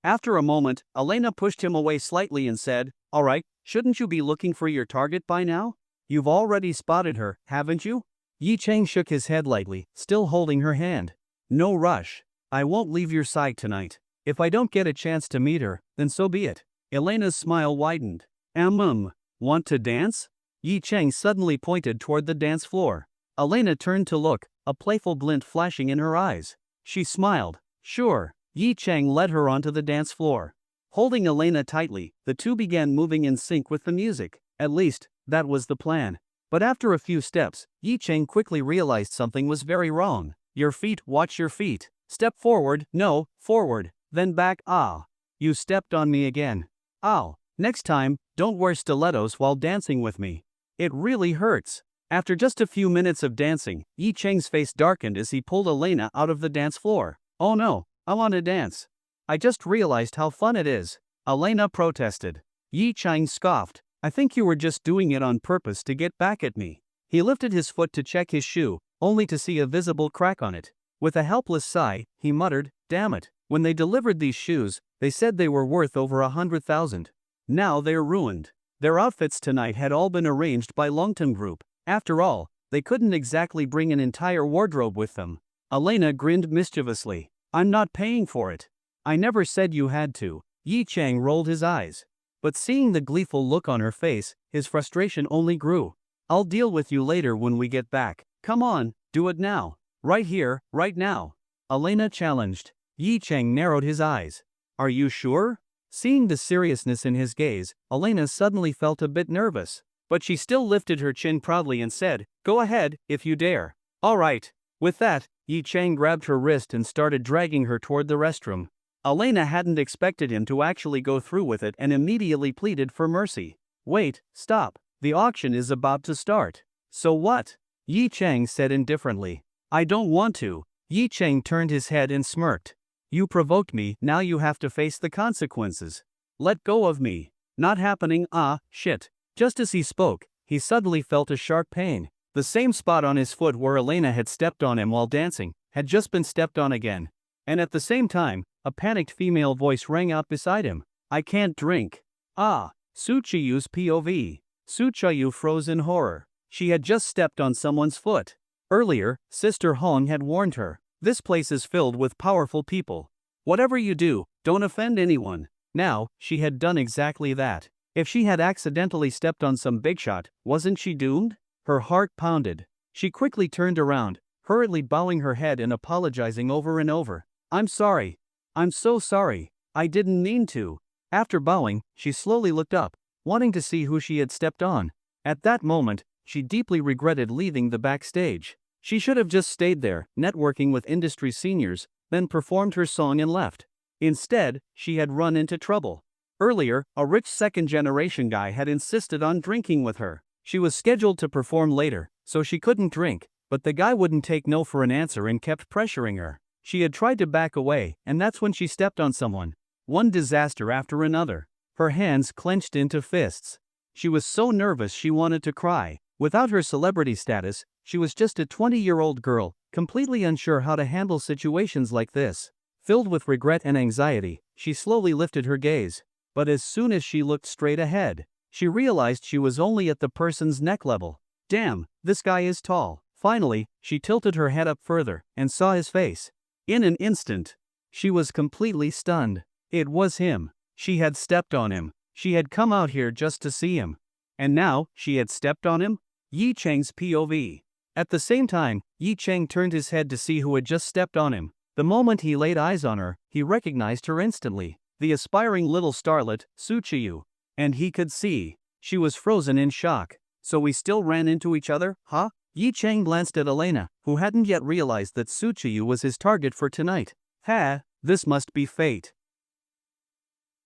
After a moment, Elena pushed him away slightly and said, Alright, shouldn't you be looking for your target by now? You've already spotted her, haven't you? Yi Cheng shook his head lightly, still holding her hand. No rush. I won't leave your side tonight. If I don't get a chance to meet her, then so be it. Elena's smile widened. Want to dance? Yi Cheng suddenly pointed toward the dance floor. Elena turned to look, a playful glint flashing in her eyes. She smiled. Sure. Yi Cheng led her onto the dance floor. Holding Elena tightly, the two began moving in sync with the music. At least, that was the plan. But after a few steps, Yi Cheng quickly realized something was very wrong. Your feet, watch your feet. Step forward, no, forward, then back, You stepped on me again. Ow. Next time, don't wear stilettos while dancing with me. It really hurts. After just a few minutes of dancing, Yi Cheng's face darkened as he pulled Elena out of the dance floor. Oh no, I want to dance. I just realized how fun it is. Elena protested. Yi Cheng scoffed. I think you were just doing it on purpose to get back at me. He lifted his foot to check his shoe, only to see a visible crack on it. With a helpless sigh, he muttered, Damn it. When they delivered these shoes, they said they were worth over 100,000. Now they're ruined. Their outfits tonight had all been arranged by Longton Group. After all, they couldn't exactly bring an entire wardrobe with them. Elena grinned mischievously. I'm not paying for it. I never said you had to. Yi Cheng rolled his eyes. But seeing the gleeful look on her face, his frustration only grew. I'll deal with you later when we get back. Come on, do it now. Right here, right now. Elena challenged. Yi Cheng narrowed his eyes. Are you sure? Seeing the seriousness in his gaze, Elena suddenly felt a bit nervous. But she still lifted her chin proudly and said, Go ahead, if you dare. All right. With that, Yi Cheng grabbed her wrist and started dragging her toward the restroom. Elena hadn't expected him to actually go through with it and immediately pleaded for mercy. Wait, stop. The auction is about to start. So what? Yi Cheng said indifferently. I don't want to. Yi Cheng turned his head and smirked. You provoked me, now you have to face the consequences. Let go of me. Not happening, shit. Just as he spoke, he suddenly felt a sharp pain. The same spot on his foot where Elena had stepped on him while dancing, had just been stepped on again. And at the same time, a panicked female voice rang out beside him. I can't drink. Suchiyu's POV. Suchayu froze in horror. She had just stepped on someone's foot. Earlier, Sister Hong had warned her. This place is filled with powerful people. Whatever you do, don't offend anyone. Now, she had done exactly that. If she had accidentally stepped on some big shot, wasn't she doomed? Her heart pounded. She quickly turned around, hurriedly bowing her head and apologizing over and over. I'm sorry. I'm so sorry. I didn't mean to. After bowing, she slowly looked up, wanting to see who she had stepped on. At that moment, she deeply regretted leaving the backstage. She should have just stayed there, networking with industry seniors, then performed her song and left. Instead, she had run into trouble. Earlier, a rich second-generation guy had insisted on drinking with her. She was scheduled to perform later, so she couldn't drink, but the guy wouldn't take no for an answer and kept pressuring her. She had tried to back away, and that's when she stepped on someone. One disaster after another. Her hands clenched into fists. She was so nervous she wanted to cry. Without her celebrity status, she was just a 20-year-old girl, completely unsure how to handle situations like this. Filled with regret and anxiety, she slowly lifted her gaze. But as soon as she looked straight ahead, she realized she was only at the person's neck level. Damn, this guy is tall. Finally, she tilted her head up further and saw his face. In an instant, she was completely stunned. It was him. She had stepped on him. She had come out here just to see him. And now, she had stepped on him? Yi Cheng's POV. At the same time, Yi Cheng turned his head to see who had just stepped on him. The moment he laid eyes on her, he recognized her instantly. The aspiring little starlet, Suchiyu. And he could see. She was frozen in shock. So we still ran into each other, huh? Yi Cheng glanced at Elena, who hadn't yet realized that Suchiyu was his target for tonight. Ha, this must be fate.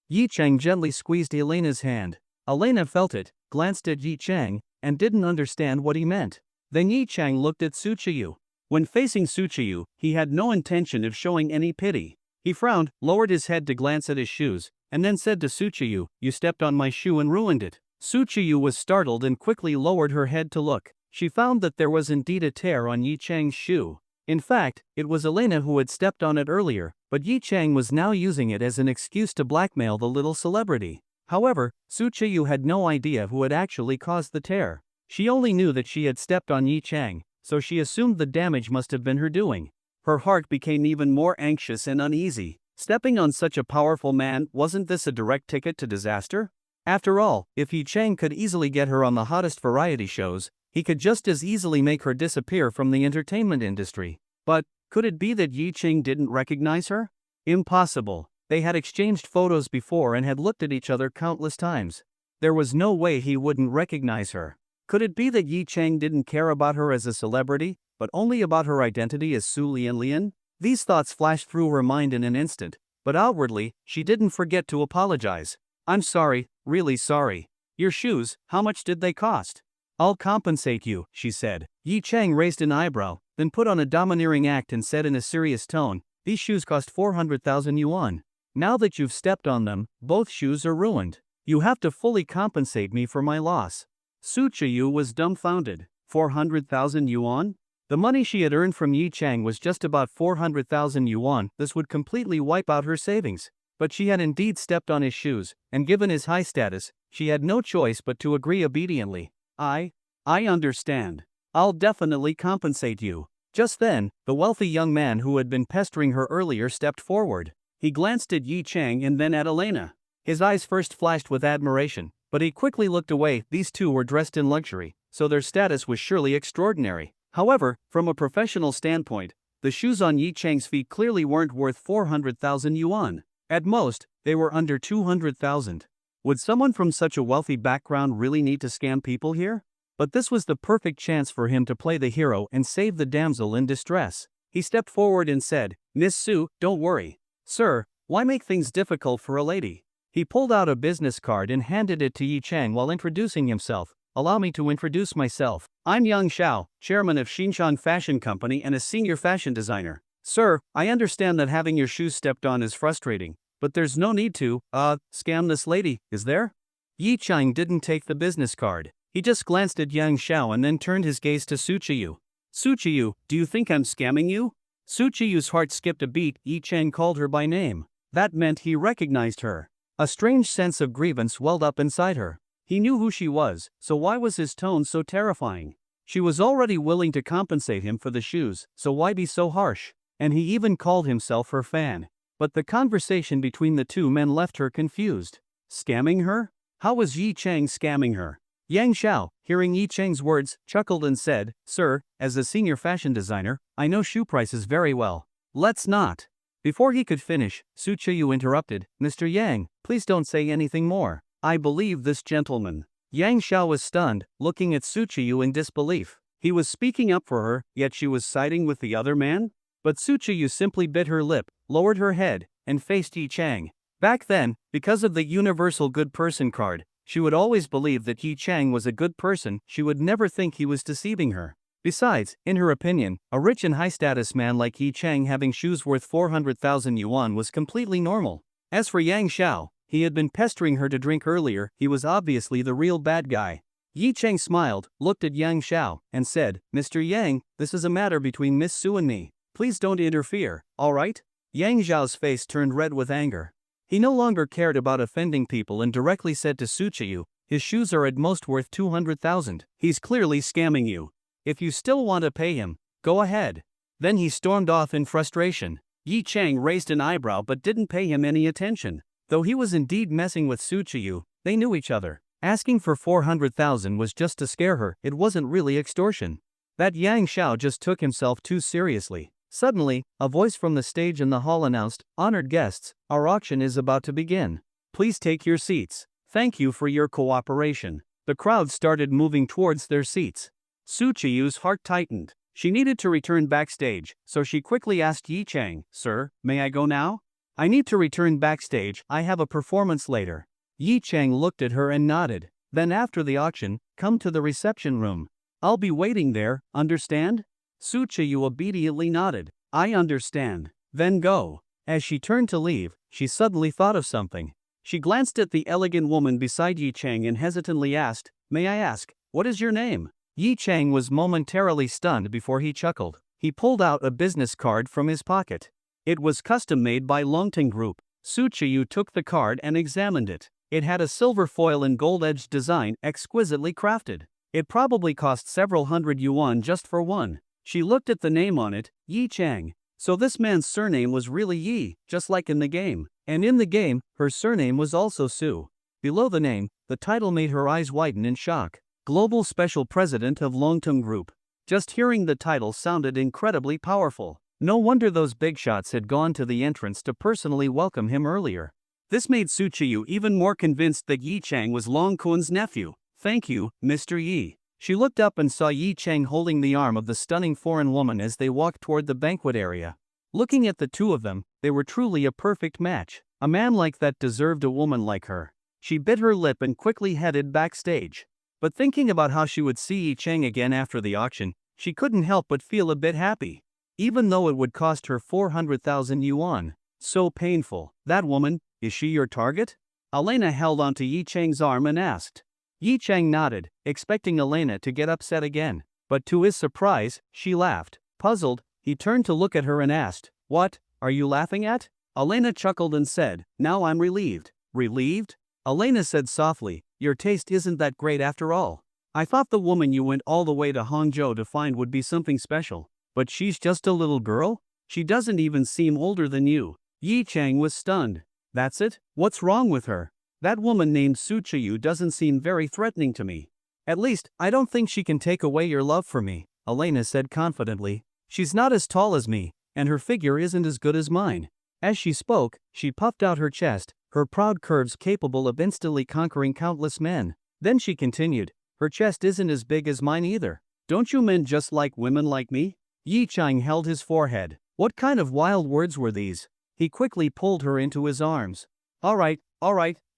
Yi Cheng gently squeezed Elena's hand. Elena felt it, glanced at Yi Cheng, and didn't understand what he meant. Then Yi Cheng looked at Suchiyu. When facing Suchiyu, he had no intention of showing any pity. He frowned, lowered his head to glance at his shoes, and then said to Suchiyu, "You stepped on my shoe and ruined it." Suchiyu was startled and quickly lowered her head to look. She found that there was indeed a tear on Yi Cheng's shoe. In fact, it was Elena who had stepped on it earlier, but Yi Cheng was now using it as an excuse to blackmail the little celebrity. However, Suchiyu had no idea who had actually caused the tear. She only knew that she had stepped on Yi Cheng, so she assumed the damage must have been her doing. Her heart became even more anxious and uneasy. Stepping on such a powerful man, wasn't this a direct ticket to disaster? After all, if Yi Cheng could easily get her on the hottest variety shows, he could just as easily make her disappear from the entertainment industry. But, could it be that Yi Cheng didn't recognize her? Impossible. They had exchanged photos before and had looked at each other countless times. There was no way he wouldn't recognize her. Could it be that Yi Cheng didn't care about her as a celebrity, but only about her identity as Su Lian? These thoughts flashed through her mind in an instant, but outwardly, she didn't forget to apologize. "I'm sorry, really sorry. Your shoes, how much did they cost?" "I'll compensate you," she said. Yi Cheng raised an eyebrow, then put on a domineering act and said in a serious tone, "These shoes cost 400,000 yuan. Now that you've stepped on them, both shoes are ruined. You have to fully compensate me for my loss." Suchiyu was dumbfounded. 400,000 yuan? The money she had earned from Yi Cheng was just about 400,000 yuan. This would completely wipe out her savings. But she had indeed stepped on his shoes, and given his high status, she had no choice but to agree obediently. I understand. I'll definitely compensate you." Just then, the wealthy young man who had been pestering her earlier stepped forward. He glanced at Yi Cheng and then at Elena. His eyes first flashed with admiration, but he quickly looked away. These two were dressed in luxury, so their status was surely extraordinary. However, from a professional standpoint, the shoes on Yi Cheng's feet clearly weren't worth 400,000 yuan. At most, they were under 200,000. Would someone from such a wealthy background really need to scam people here? But this was the perfect chance for him to play the hero and save the damsel in distress. He stepped forward and said, "Miss Su, don't worry." "Sir, why make things difficult for a lady?" He pulled out a business card and handed it to Yi Cheng while introducing himself. "Allow me to introduce myself. I'm Yang Xiao, chairman of Xinjiang Fashion Company and a senior fashion designer. Sir, I understand that having your shoes stepped on is frustrating, but there's no need to, scam this lady, is there?" Yi Cheng didn't take the business card. He just glanced at Yang Xiao and then turned his gaze to Suchiyu. "Suchiyu, do you think I'm scamming you?" Suchiyu's heart skipped a beat. Yi Cheng called her by name. That meant he recognized her. A strange sense of grievance welled up inside her. He knew who she was, so why was his tone so terrifying? She was already willing to compensate him for the shoes, so why be so harsh? And he even called himself her fan. But the conversation between the two men left her confused. Scamming her? How was Yi Cheng scamming her? Yang Xiao, hearing Yi Cheng's words, chuckled and said, "Sir, as a senior fashion designer, I know shoe prices very well. Let's not." Before he could finish, Suchiyu interrupted, "Mr. Yang, please don't say anything more. I believe this gentleman." Yang Xiao was stunned, looking at Suchiyu in disbelief. He was speaking up for her, yet she was siding with the other man? But Suchiyu simply bit her lip, lowered her head, and faced Yi Cheng. Back then, because of the universal good person card, she would always believe that Yi Chang was a good person. She would never think he was deceiving her. Besides, in her opinion, a rich and high-status man like Yi Chang having shoes worth 400,000 yuan was completely normal. As for Yang Xiao, he had been pestering her to drink earlier. He was obviously the real bad guy. Yi Chang smiled, looked at Yang Xiao, and said, "Mr. Yang, this is a matter between Miss Su and me. Please don't interfere, alright?" Yang Xiao's face turned red with anger. He no longer cared about offending people and directly said to Su Qiyu, "His shoes are at most worth 200,000. He's clearly scamming you. If you still want to pay him, go ahead." Then he stormed off in frustration. Yi Chang raised an eyebrow but didn't pay him any attention. Though he was indeed messing with Su Qiyu, they knew each other. Asking for 400,000 was just to scare her, it wasn't really extortion. That Yang Xiao just took himself too seriously. Suddenly, a voice from the stage in the hall announced, "Honored guests, our auction is about to begin. Please take your seats. Thank you for your cooperation." The crowd started moving towards their seats. Su Chiyu's heart tightened. She needed to return backstage, so she quickly asked Yi Chang, "Sir, may I go now?" "I need to return backstage, I have a performance later." Yi Chang looked at her and nodded. "Then after the auction, come to the reception room. I'll be waiting there, understand?" Su Chiyu obediently nodded. "I understand." "Then go." As she turned to leave, she suddenly thought of something. She glanced at the elegant woman beside Yi Chang and hesitantly asked, "May I ask, what is your name?" Yi Chang was momentarily stunned before he chuckled. He pulled out a business card from his pocket. It was custom-made by Longting Group. Su Chiyu took the card and examined it. It had a silver foil and gold-edged design, exquisitely crafted. It probably cost several hundred yuan just for one. She looked at the name on it, Yi Chang. So this man's surname was really Yi, just like in the game. And in the game, her surname was also Su. Below the name, the title made her eyes widen in shock. Global Special President of Longtung Group. Just hearing the title sounded incredibly powerful. No wonder those big shots had gone to the entrance to personally welcome him earlier. This made Su Chiyu even more convinced that Yi Chang was Long Kun's nephew. "Thank you, Mr. Yi." She looked up and saw Yi Chang holding the arm of the stunning foreign woman as they walked toward the banquet area. Looking at the two of them, they were truly a perfect match. A man like that deserved a woman like her. She bit her lip and quickly headed backstage. But thinking about how she would see Yi Chang again after the auction, she couldn't help but feel a bit happy. Even though it would cost her 400,000 yuan. So painful. "That woman, is she your target?" Elena held onto Yi Chang's arm and asked. Yi Chang nodded, expecting Elena to get upset again. But to his surprise, she laughed. Puzzled, he turned to look at her and asked, "What are you laughing at?" Elena chuckled and said, "Now I'm relieved." "Relieved?" Elena said softly, "Your taste isn't that great after all. I thought the woman you went all the way to Hangzhou to find would be something special. But she's just a little girl? She doesn't even seem older than you." Yi Chang was stunned. "That's it? What's wrong with her? That woman named Su Chiyu doesn't seem very threatening to me. At least, I don't think she can take away your love for me," Elena said confidently. "She's not as tall as me, and her figure isn't as good as mine." As she spoke, she puffed out her chest, her proud curves capable of instantly conquering countless men. Then she continued, "Her chest isn't as big as mine either. Don't you men just like women like me?" Yi Chang held his forehead. What kind of wild words were these? He quickly pulled her into his arms. All right,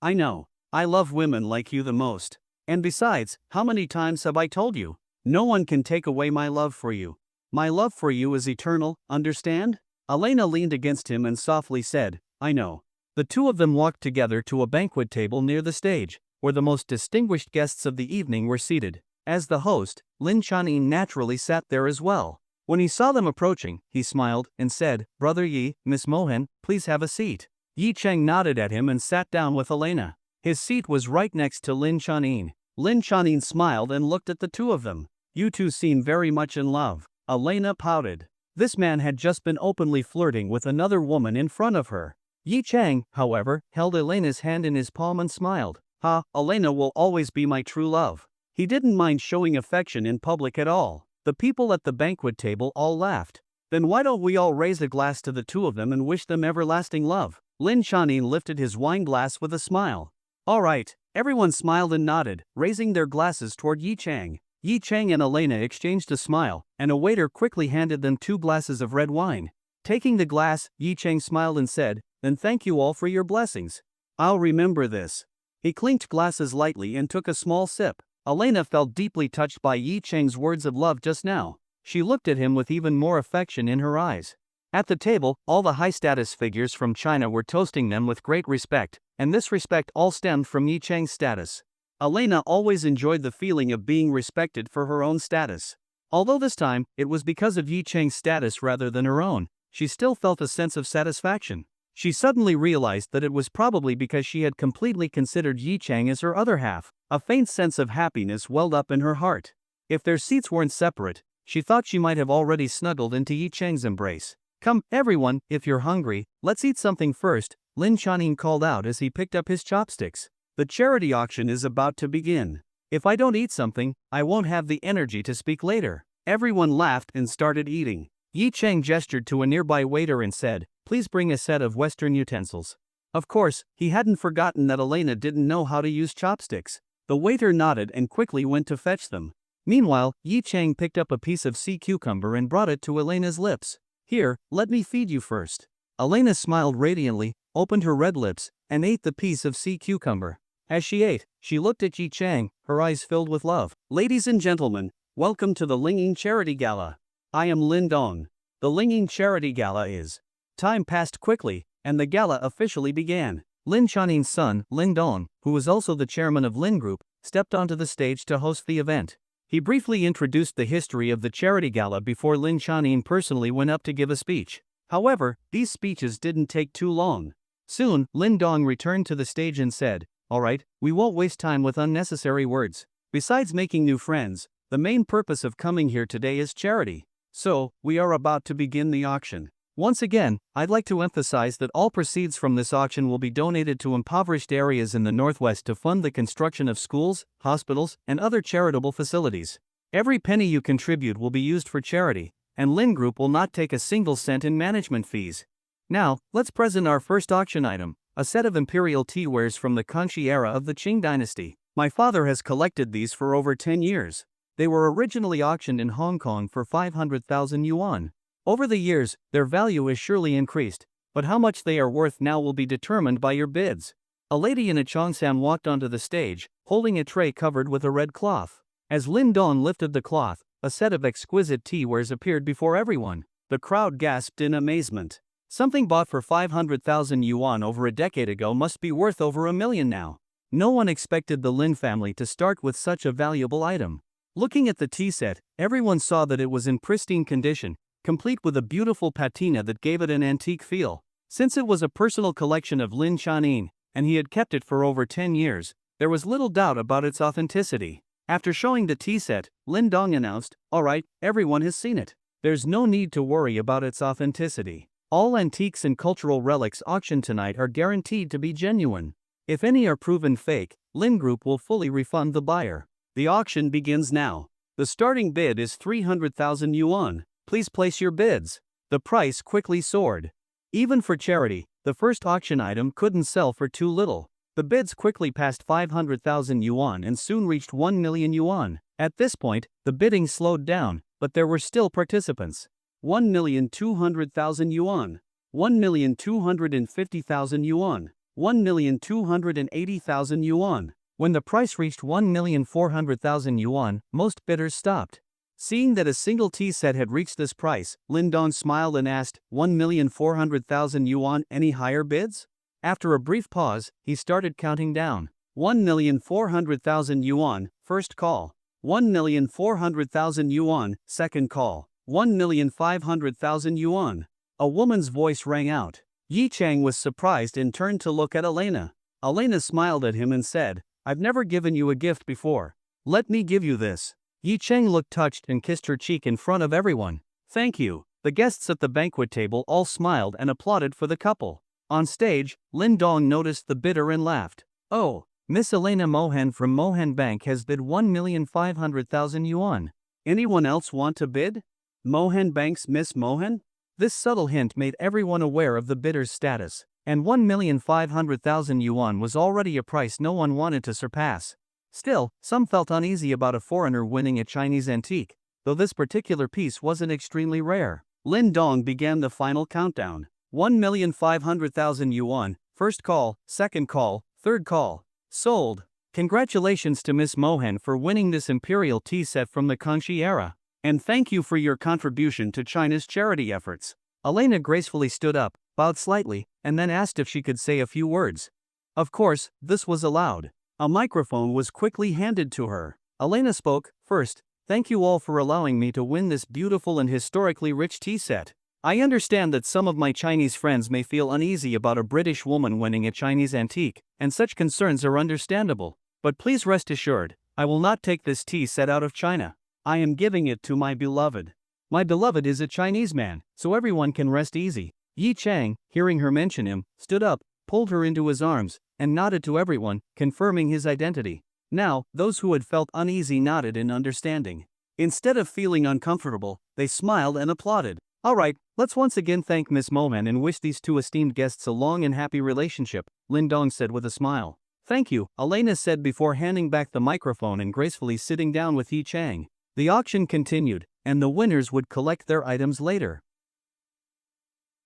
I know. I love women like you the most. And besides, how many times have I told you? No one can take away my love for you. My love for you is eternal, understand?" Elena leaned against him and softly said, "I know." The two of them walked together to a banquet table near the stage, where the most distinguished guests of the evening were seated. As the host, Lin Chanin naturally sat there as well. When he saw them approaching, he smiled and said, "Brother Yi, Miss Mohan, please have a seat." Yi Chang nodded at him and sat down with Elena. His seat was right next to Lin Chanin. Lin Chanin smiled and looked at the two of them. "You two seem very much in love." Elena pouted. This man had just been openly flirting with another woman in front of her. Yi Chang, however, held Elena's hand in his palm and smiled. "Ha, Elena will always be my true love." He didn't mind showing affection in public at all. The people at the banquet table all laughed. "Then why don't we all raise a glass to the two of them and wish them everlasting love?" Lin Chanin lifted his wine glass with a smile. "All right." Everyone smiled and nodded, raising their glasses toward Yi Chang. Yi Chang and Elena exchanged a smile, and a waiter quickly handed them 2 glasses of red wine. Taking the glass, Yi Chang smiled and said, then thank you all for your blessings. I'll remember this. He clinked glasses lightly and took a small sip. Elena felt deeply touched by Yi Cheng's words of love just now. She looked at him with even more affection in her eyes. At the table, all the high-status figures from China were toasting them with great respect, and this respect all stemmed from Yi Cheng's status. Elena always enjoyed the feeling of being respected for her own status. Although this time, it was because of Yi Cheng's status rather than her own, she still felt a sense of satisfaction. She suddenly realized that it was probably because she had completely considered Yi Cheng as her other half. A faint sense of happiness welled up in her heart. If their seats weren't separate, she thought she might have already snuggled into Yi Cheng's embrace. Come, everyone, if you're hungry, let's eat something first, Lin Chanin called out as he picked up his chopsticks. The charity auction is about to begin. If I don't eat something, I won't have the energy to speak later. Everyone laughed and started eating. Yi Cheng gestured to a nearby waiter and said, "Please bring a set of Western utensils." Of course, he hadn't forgotten that Elena didn't know how to use chopsticks. The waiter nodded and quickly went to fetch them. Meanwhile, Yi Cheng picked up a piece of sea cucumber and brought it to Elena's lips. "Here, let me feed you first." Elena smiled radiantly, opened her red lips, and ate the piece of sea cucumber. As she ate, she looked at Yi Cheng, her eyes filled with love. "Ladies and gentlemen, welcome to the Lingying Charity Gala. I am Lin Dong. The Lingying Charity Gala is." Time passed quickly, and the gala officially began. Lin Chanin's son, Lin Dong, who was also the chairman of Lin Group, stepped onto the stage to host the event. He briefly introduced the history of the charity gala before Lin Chanin personally went up to give a speech. However, these speeches didn't take too long. Soon, Lin Dong returned to the stage and said, "Alright, we won't waste time with unnecessary words. Besides making new friends, the main purpose of coming here today is charity. So, we are about to begin the auction. Once again, I'd like to emphasize that all proceeds from this auction will be donated to impoverished areas in the Northwest to fund the construction of schools, hospitals, and other charitable facilities. Every penny you contribute will be used for charity, and Lin Group will not take a single cent in management fees." Now, let's present our first auction item, a set of imperial teawares from the Kanshi era of the Qing dynasty. My father has collected these for over 10 years. They were originally auctioned in Hong Kong for 500,000 yuan. Over the years, their value has surely increased, but how much they are worth now will be determined by your bids. A lady in a cheongsam walked onto the stage, holding a tray covered with a red cloth. As Lin Dong lifted the cloth, a set of exquisite teawares appeared before everyone. The crowd gasped in amazement. Something bought for 500,000 yuan over a decade ago must be worth over 1 million now. No one expected the Lin family to start with such a valuable item. Looking at the tea set, everyone saw that it was in pristine condition, complete with a beautiful patina that gave it an antique feel. Since it was a personal collection of Lin Chanin, and he had kept it for over 10 years, there was little doubt about its authenticity. After showing the tea set, Lin Dong announced, "Alright, everyone has seen it. There's no need to worry about its authenticity. All antiques and cultural relics auctioned tonight are guaranteed to be genuine. If any are proven fake, Lin Group will fully refund the buyer. The auction begins now. The starting bid is 300,000 yuan. Please place your bids." The price quickly soared. Even for charity, the first auction item couldn't sell for too little. The bids quickly passed 500,000 yuan and soon reached 1 million yuan. At this point, the bidding slowed down, but there were still participants. 1,200,000 yuan. 1,250,000 yuan. 1,280,000 yuan. When the price reached 1,400,000 yuan, most bidders stopped. Seeing that a single tea set had reached this price, Lin Dong smiled and asked, 1,400,000 yuan, any higher bids? After a brief pause, he started counting down. 1,400,000 yuan, first call. 1,400,000 yuan, second call. 1,500,000 yuan. A woman's voice rang out. Yi Cheng was surprised and turned to look at Elena. Elena smiled at him and said, "I've never given you a gift before. Let me give you this." Yi Cheng looked touched and kissed her cheek in front of everyone. "Thank you." The guests at the banquet table all smiled and applauded for the couple. On stage, Lin Dong noticed the bidder and laughed. "Oh, Miss Elena Mohan from Mohan Bank has bid 1,500,000 yuan. Anyone else want to bid? Mohan Bank's Miss Mohan?" This subtle hint made everyone aware of the bidder's status, and 1,500,000 yuan was already a price no one wanted to surpass. Still, some felt uneasy about a foreigner winning a Chinese antique, though this particular piece wasn't extremely rare. Lin Dong began the final countdown. 1,500,000 yuan, first call, second call, third call. Sold. Congratulations to Miss Mohan for winning this imperial tea set from the Kangxi era. And thank you for your contribution to China's charity efforts. Elena gracefully stood up, bowed slightly, and then asked if she could say a few words. Of course, this was allowed. A microphone was quickly handed to her. Elena spoke. First, thank you all for allowing me to win this beautiful and historically rich tea set. I understand that some of my Chinese friends may feel uneasy about a British woman winning a Chinese antique, and such concerns are understandable. But please rest assured, I will not take this tea set out of China. I am giving it to my beloved. My beloved is a Chinese man, so everyone can rest easy. Yi Chang, hearing her mention him, stood up, pulled her into his arms, and nodded to everyone, confirming his identity. Now, those who had felt uneasy nodded in understanding. Instead of feeling uncomfortable, they smiled and applauded. Alright, let's once again thank Miss Mohan and wish these two esteemed guests a long and happy relationship, Lin Dong said with a smile. Thank you, Elena said before handing back the microphone and gracefully sitting down with Yi Chang. The auction continued, and the winners would collect their items later.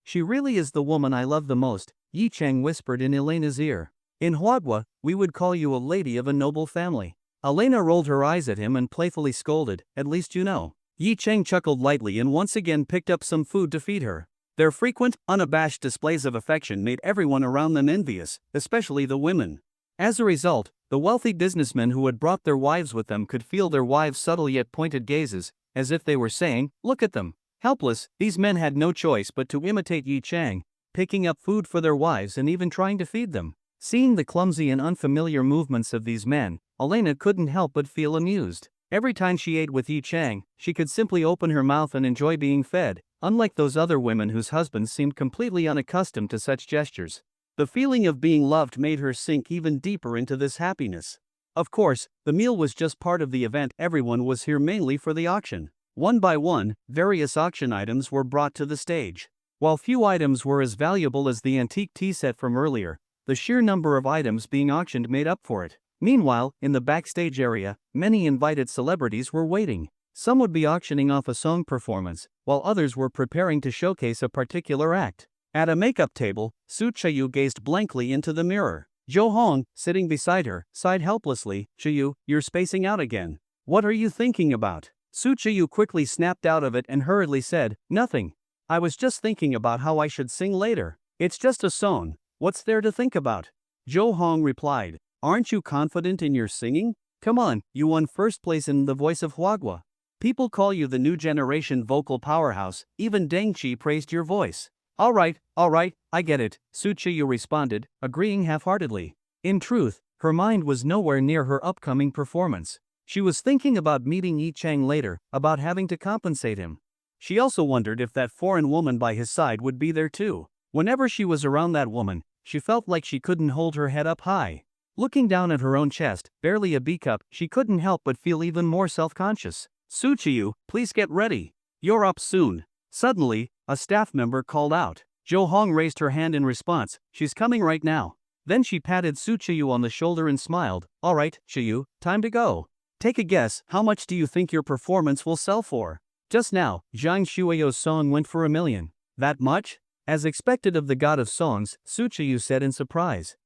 She really is the woman I love the most, Yi Chang whispered in Elena's ear. In Huadhua, we would call you a lady of a noble family. Elena rolled her eyes at him and playfully scolded, at least you know. Yi Chang chuckled lightly and once again picked up some food to feed her. Their frequent, unabashed displays of affection made everyone around them envious, especially the women. As a result, the wealthy businessmen who had brought their wives with them could feel their wives' subtle yet pointed gazes, as if they were saying, "Look at them." Helpless, these men had no choice but to imitate Yi Chang, picking up food for their wives and even trying to feed them. Seeing the clumsy and unfamiliar movements of these men, Elena couldn't help but feel amused. Every time she ate with Yi Chang, she could simply open her mouth and enjoy being fed, unlike those other women whose husbands seemed completely unaccustomed to such gestures. The feeling of being loved made her sink even deeper into this happiness. Of course, the meal was just part of the event. Everyone was here mainly for the auction. One by one, various auction items were brought to the stage. While few items were as valuable as the antique tea set from earlier, the sheer number of items being auctioned made up for it. Meanwhile, in the backstage area, many invited celebrities were waiting. Some would be auctioning off a song performance, while others were preparing to showcase a particular act. At a makeup table, Su Chayu gazed blankly into the mirror. Jo Hong, sitting beside her, sighed helplessly. "Chayu, you're spacing out again. What are you thinking about?" Su Chayu quickly snapped out of it and hurriedly said, "Nothing. I was just thinking about how I should sing later. It's just a song. What's there to think about?" Jo Hong replied, "Aren't you confident in your singing? Come on, you won first place in The Voice of Huagua. People call you the new generation vocal powerhouse, even Deng Chi praised your voice." Alright, I get it, Su Chiyu responded, agreeing half-heartedly. In truth, her mind was nowhere near her upcoming performance. She was thinking about meeting Yi Chang later, about having to compensate him. She also wondered if that foreign woman by his side would be there too. Whenever she was around that woman, she felt like she couldn't hold her head up high. Looking down at her own chest, barely a B-cup, she couldn't help but feel even more self-conscious. "Su Chiyu, please get ready. You're up soon." Suddenly, a staff member called out. Jo Hong raised her hand in response. "She's coming right now." Then she patted Su Chiyu on the shoulder and smiled. "Alright, Chiyu, time to go. Take a guess, how much do you think your performance will sell for?" Just now, Zhang Shuiyo's song went for 1 million. That much? As expected of the god of songs, Su Chiyu said in surprise.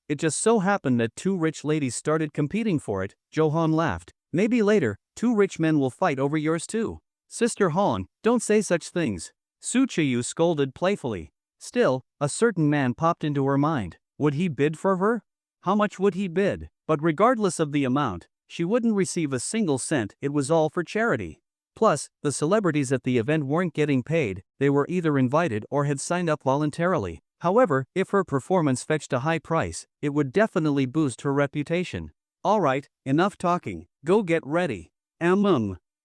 It just so happened that two rich ladies started competing for it, Jo Hong laughed. "Maybe later, two rich men will fight over yours too." "Sister Hong, don't say such things." Su Chiyu scolded playfully. Still, a certain man popped into her mind. Would he bid for her? How much would he bid? But regardless of the amount, she wouldn't receive a single cent. It was all for charity. Plus, the celebrities at the event weren't getting paid, they were either invited or had signed up voluntarily. However, if her performance fetched a high price, it would definitely boost her reputation. Alright, enough talking, go get ready.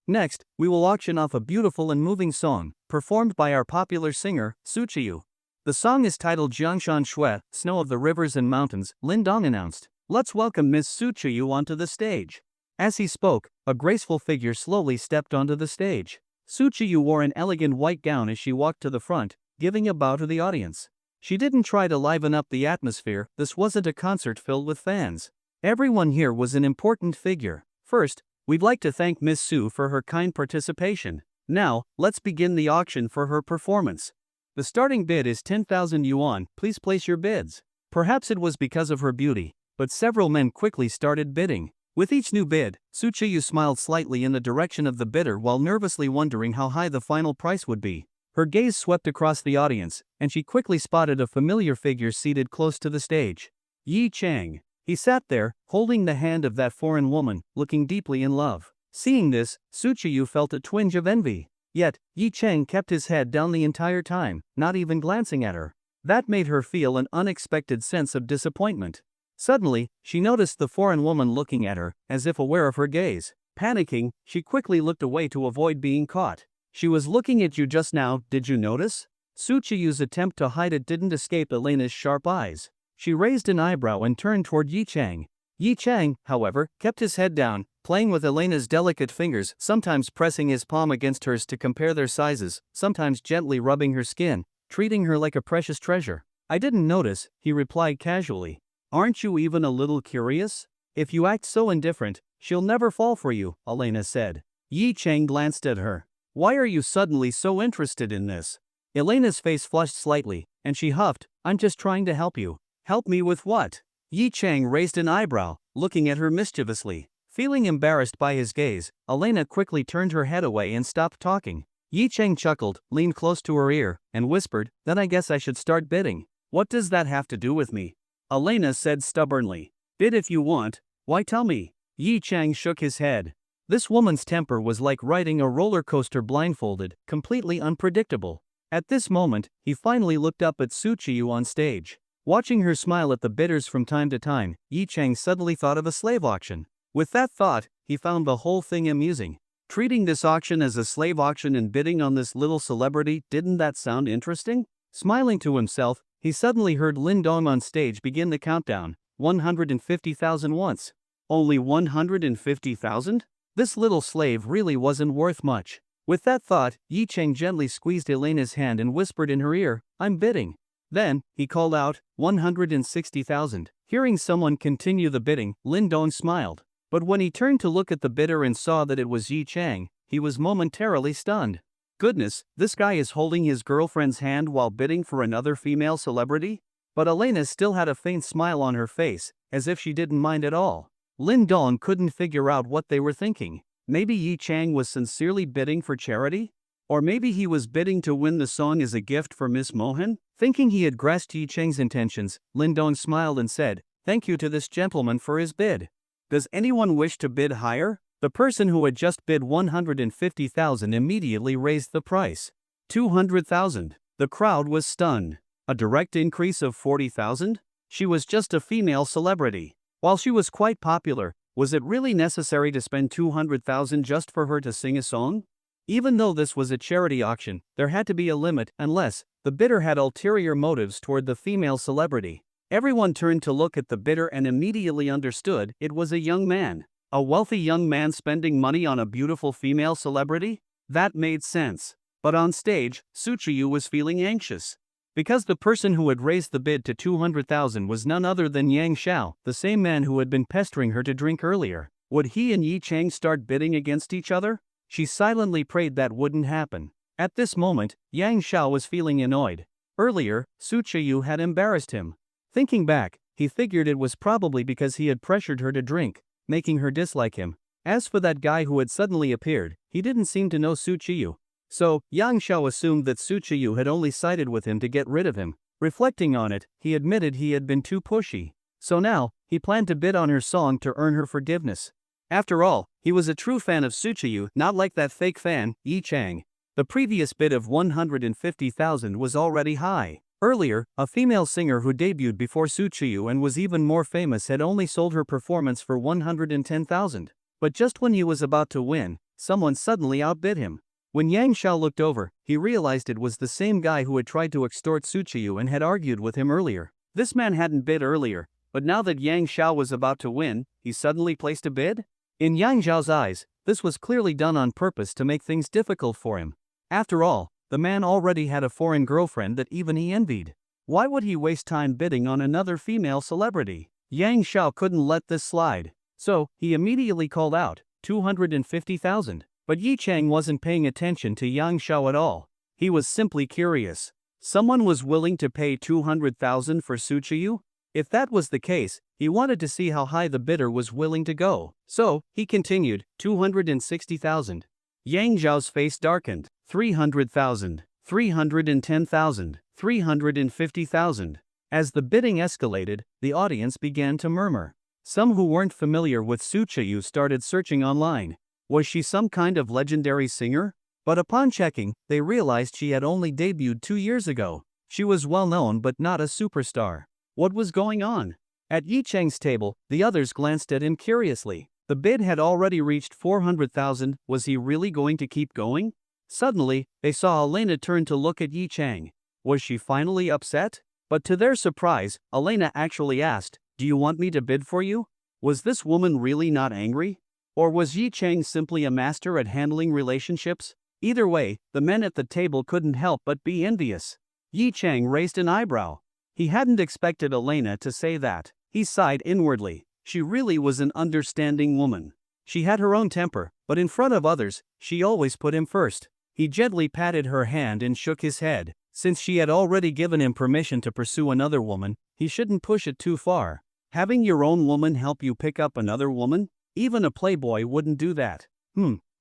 Next, we will auction off a beautiful and moving song, performed by our popular singer, Su Chiyu. The song is titled Jiangshan Shui, Snow of the Rivers and Mountains, Lin Dong announced. Let's welcome Miss Su Chiyu onto the stage. As he spoke, a graceful figure slowly stepped onto the stage. Su Chiyu wore an elegant white gown as she walked to the front, giving a bow to the audience. She didn't try to liven up the atmosphere. This wasn't a concert filled with fans. Everyone here was an important figure. First, we'd like to thank Miss Su for her kind participation. Now, let's begin the auction for her performance. The starting bid is 10,000 yuan, please place your bids. Perhaps it was because of her beauty, but several men quickly started bidding. With each new bid, Suchiyu smiled slightly in the direction of the bidder while nervously wondering how high the final price would be. Her gaze swept across the audience, and she quickly spotted a familiar figure seated close to the stage. Yi Chang. He sat there, holding the hand of that foreign woman, looking deeply in love. Seeing this, Suchiyu felt a twinge of envy. Yet, Yi Chang kept his head down the entire time, not even glancing at her. That made her feel an unexpected sense of disappointment. Suddenly, she noticed the foreign woman looking at her, as if aware of her gaze. Panicking, she quickly looked away to avoid being caught. She was looking at you just now, did you notice? Suchiyu's attempt to hide it didn't escape Elena's sharp eyes. She raised an eyebrow and turned toward Yi Chang. Yi Chang, however, kept his head down, playing with Elena's delicate fingers, sometimes pressing his palm against hers to compare their sizes, sometimes gently rubbing her skin, treating her like a precious treasure. I didn't notice, he replied casually. Aren't you even a little curious? If you act so indifferent, she'll never fall for you, Elena said. Yi Chang glanced at her. Why are you suddenly so interested in this? Elena's face flushed slightly, and she huffed, I'm just trying to help you. Help me with what? Yi Chang raised an eyebrow, looking at her mischievously. Feeling embarrassed by his gaze, Elena quickly turned her head away and stopped talking. Yi Chang chuckled, leaned close to her ear, and whispered, then I guess I should start bidding. What does that have to do with me? Elena said stubbornly. Bid if you want, why tell me? Yi Chang shook his head. This woman's temper was like riding a roller coaster blindfolded, completely unpredictable. At this moment, he finally looked up at Suchiyu on stage. Watching her smile at the bidders from time to time, Yi Chang suddenly thought of a slave auction. With that thought, he found the whole thing amusing. Treating this auction as a slave auction and bidding on this little celebrity, didn't that sound interesting? Smiling to himself, he suddenly heard Lin Dong on stage begin the countdown, 150,000 once. Only 150,000? This little slave really wasn't worth much. With that thought, Yi Chang gently squeezed Elena's hand and whispered in her ear, I'm bidding. Then, he called out, 160,000. Hearing someone continue the bidding, Lin Dong smiled. But when he turned to look at the bidder and saw that it was Yi Chang, he was momentarily stunned. Goodness, this guy is holding his girlfriend's hand while bidding for another female celebrity? But Elena still had a faint smile on her face, as if she didn't mind at all. Lin Dong couldn't figure out what they were thinking. Maybe Yi Chang was sincerely bidding for charity? Or maybe he was bidding to win the song as a gift for Miss Mohan? Thinking he had grasped Yi Chang's intentions, Lin Dong smiled and said, thank you to this gentleman for his bid. Does anyone wish to bid higher? The person who had just bid 150,000 immediately raised the price. 200,000. The crowd was stunned. A direct increase of 40,000? She was just a female celebrity. While she was quite popular, was it really necessary to spend 200,000 just for her to sing a song? Even though this was a charity auction, there had to be a limit unless the bidder had ulterior motives toward the female celebrity. Everyone turned to look at the bidder and immediately understood it was a young man. A wealthy young man spending money on a beautiful female celebrity? That made sense. But on stage, Suchiyu was feeling anxious. Because the person who had raised the bid to 200,000 was none other than Yang Xiao, the same man who had been pestering her to drink earlier. Would he and Yi Chang start bidding against each other? She silently prayed that wouldn't happen. At this moment, Yang Xiao was feeling annoyed. Earlier, Suchiyu had embarrassed him. Thinking back, he figured it was probably because he had pressured her to drink, making her dislike him. As for that guy who had suddenly appeared, he didn't seem to know Suchiyu. So, Yang Xiao assumed that Suchiyu had only sided with him to get rid of him. Reflecting on it, he admitted he had been too pushy. So now, he planned to bid on her song to earn her forgiveness. After all, he was a true fan of Suchiyu, not like that fake fan, Yi Chang. The previous bid of 150,000 was already high. Earlier, a female singer who debuted before Suchiyu and was even more famous had only sold her performance for 110,000. But just when he was about to win, someone suddenly outbid him. When Yang Xiao looked over, he realized it was the same guy who had tried to extort Suchiyu and had argued with him earlier. This man hadn't bid earlier, but now that Yang Xiao was about to win, he suddenly placed a bid? In Yang Xiao's eyes, this was clearly done on purpose to make things difficult for him. After all, the man already had a foreign girlfriend that even he envied. Why would he waste time bidding on another female celebrity? Yang Xiao couldn't let this slide. So, he immediately called out, 250,000. But Yi Chang wasn't paying attention to Yang Xiao at all. He was simply curious. Someone was willing to pay 200,000 for Suchiyu? If that was the case, he wanted to see how high the bidder was willing to go. So, he continued, 260,000. Yang Zhao's face darkened. 300,000. 310,000. 350,000. As the bidding escalated, the audience began to murmur. Some who weren't familiar with Suchiyu started searching online. Was she some kind of legendary singer? But upon checking, they realized she had only debuted 2 years ago. She was well known but not a superstar. What was going on? At Yi Cheng's table, the others glanced at him curiously. The bid had already reached 400,000. Was he really going to keep going? Suddenly, they saw Elena turn to look at Yi Cheng. Was she finally upset? But to their surprise, Elena actually asked, "Do you want me to bid for you?" Was this woman really not angry? Or was Yi Cheng simply a master at handling relationships? Either way, the men at the table couldn't help but be envious. Yi Cheng raised an eyebrow. He hadn't expected Elena to say that. He sighed inwardly. She really was an understanding woman. She had her own temper, but in front of others, she always put him first. He gently patted her hand and shook his head. Since she had already given him permission to pursue another woman, he shouldn't push it too far. Having your own woman help you pick up another woman? Even a playboy wouldn't do that.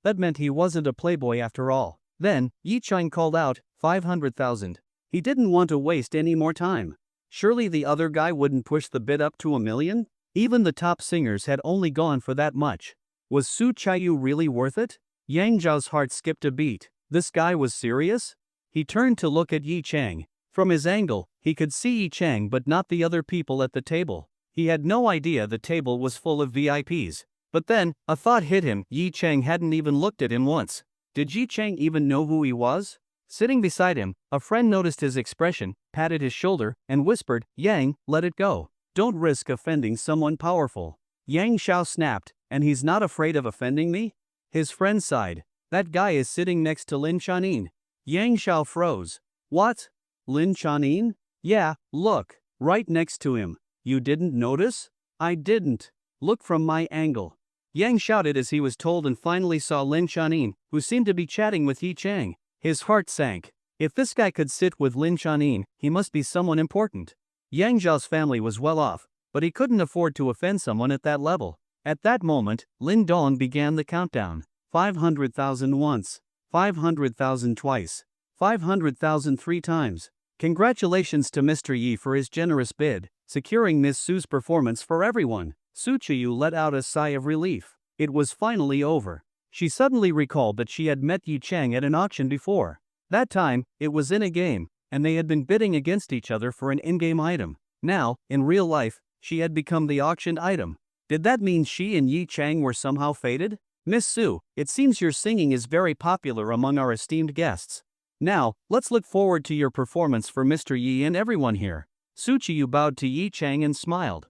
That meant he wasn't a playboy after all. Then, Yi Cheng called out, 500,000. He didn't want to waste any more time. Surely the other guy wouldn't push the bid up to 1 million? Even the top singers had only gone for that much. Was Su Chayu really worth it? Yang Zhao's heart skipped a beat. This guy was serious? He turned to look at Yi Cheng. From his angle, he could see Yi Cheng but not the other people at the table. He had no idea the table was full of VIPs. But then, a thought hit him. Yi Cheng hadn't even looked at him once. Did Yi Cheng even know who he was? Sitting beside him, a friend noticed his expression, patted his shoulder, and whispered, "Yang, let it go. Don't risk offending someone powerful." Yang Xiao snapped, "And he's not afraid of offending me?" His friend sighed. "That guy is sitting next to Lin Chanin." Yang Xiao froze. "What? Lin Chanin?" "Yeah, look. Right next to him. You didn't notice?" "I didn't. Look from my angle." Yang shouted as he was told and finally saw Lin Chanin, who seemed to be chatting with Yi Cheng. His heart sank. If this guy could sit with Lin Chanin, he must be someone important. Yang Zhao's family was well off, but he couldn't afford to offend someone at that level. At that moment, Lin Dong began the countdown. 500,000 once. 500,000 twice. 500,000 3 times. Congratulations to Mr. Yi for his generous bid, securing Miss Su's performance for everyone. Su Chiyu let out a sigh of relief. It was finally over. She suddenly recalled that she had met Yi Cheng at an auction before. That time, it was in a game, and they had been bidding against each other for an in-game item. Now, in real life, she had become the auctioned item. Did that mean she and Yi Cheng were somehow fated? "Miss Su, it seems your singing is very popular among our esteemed guests. Now, let's look forward to your performance for Mr. Yi and everyone here." Su Chiyu bowed to Yi Cheng and smiled.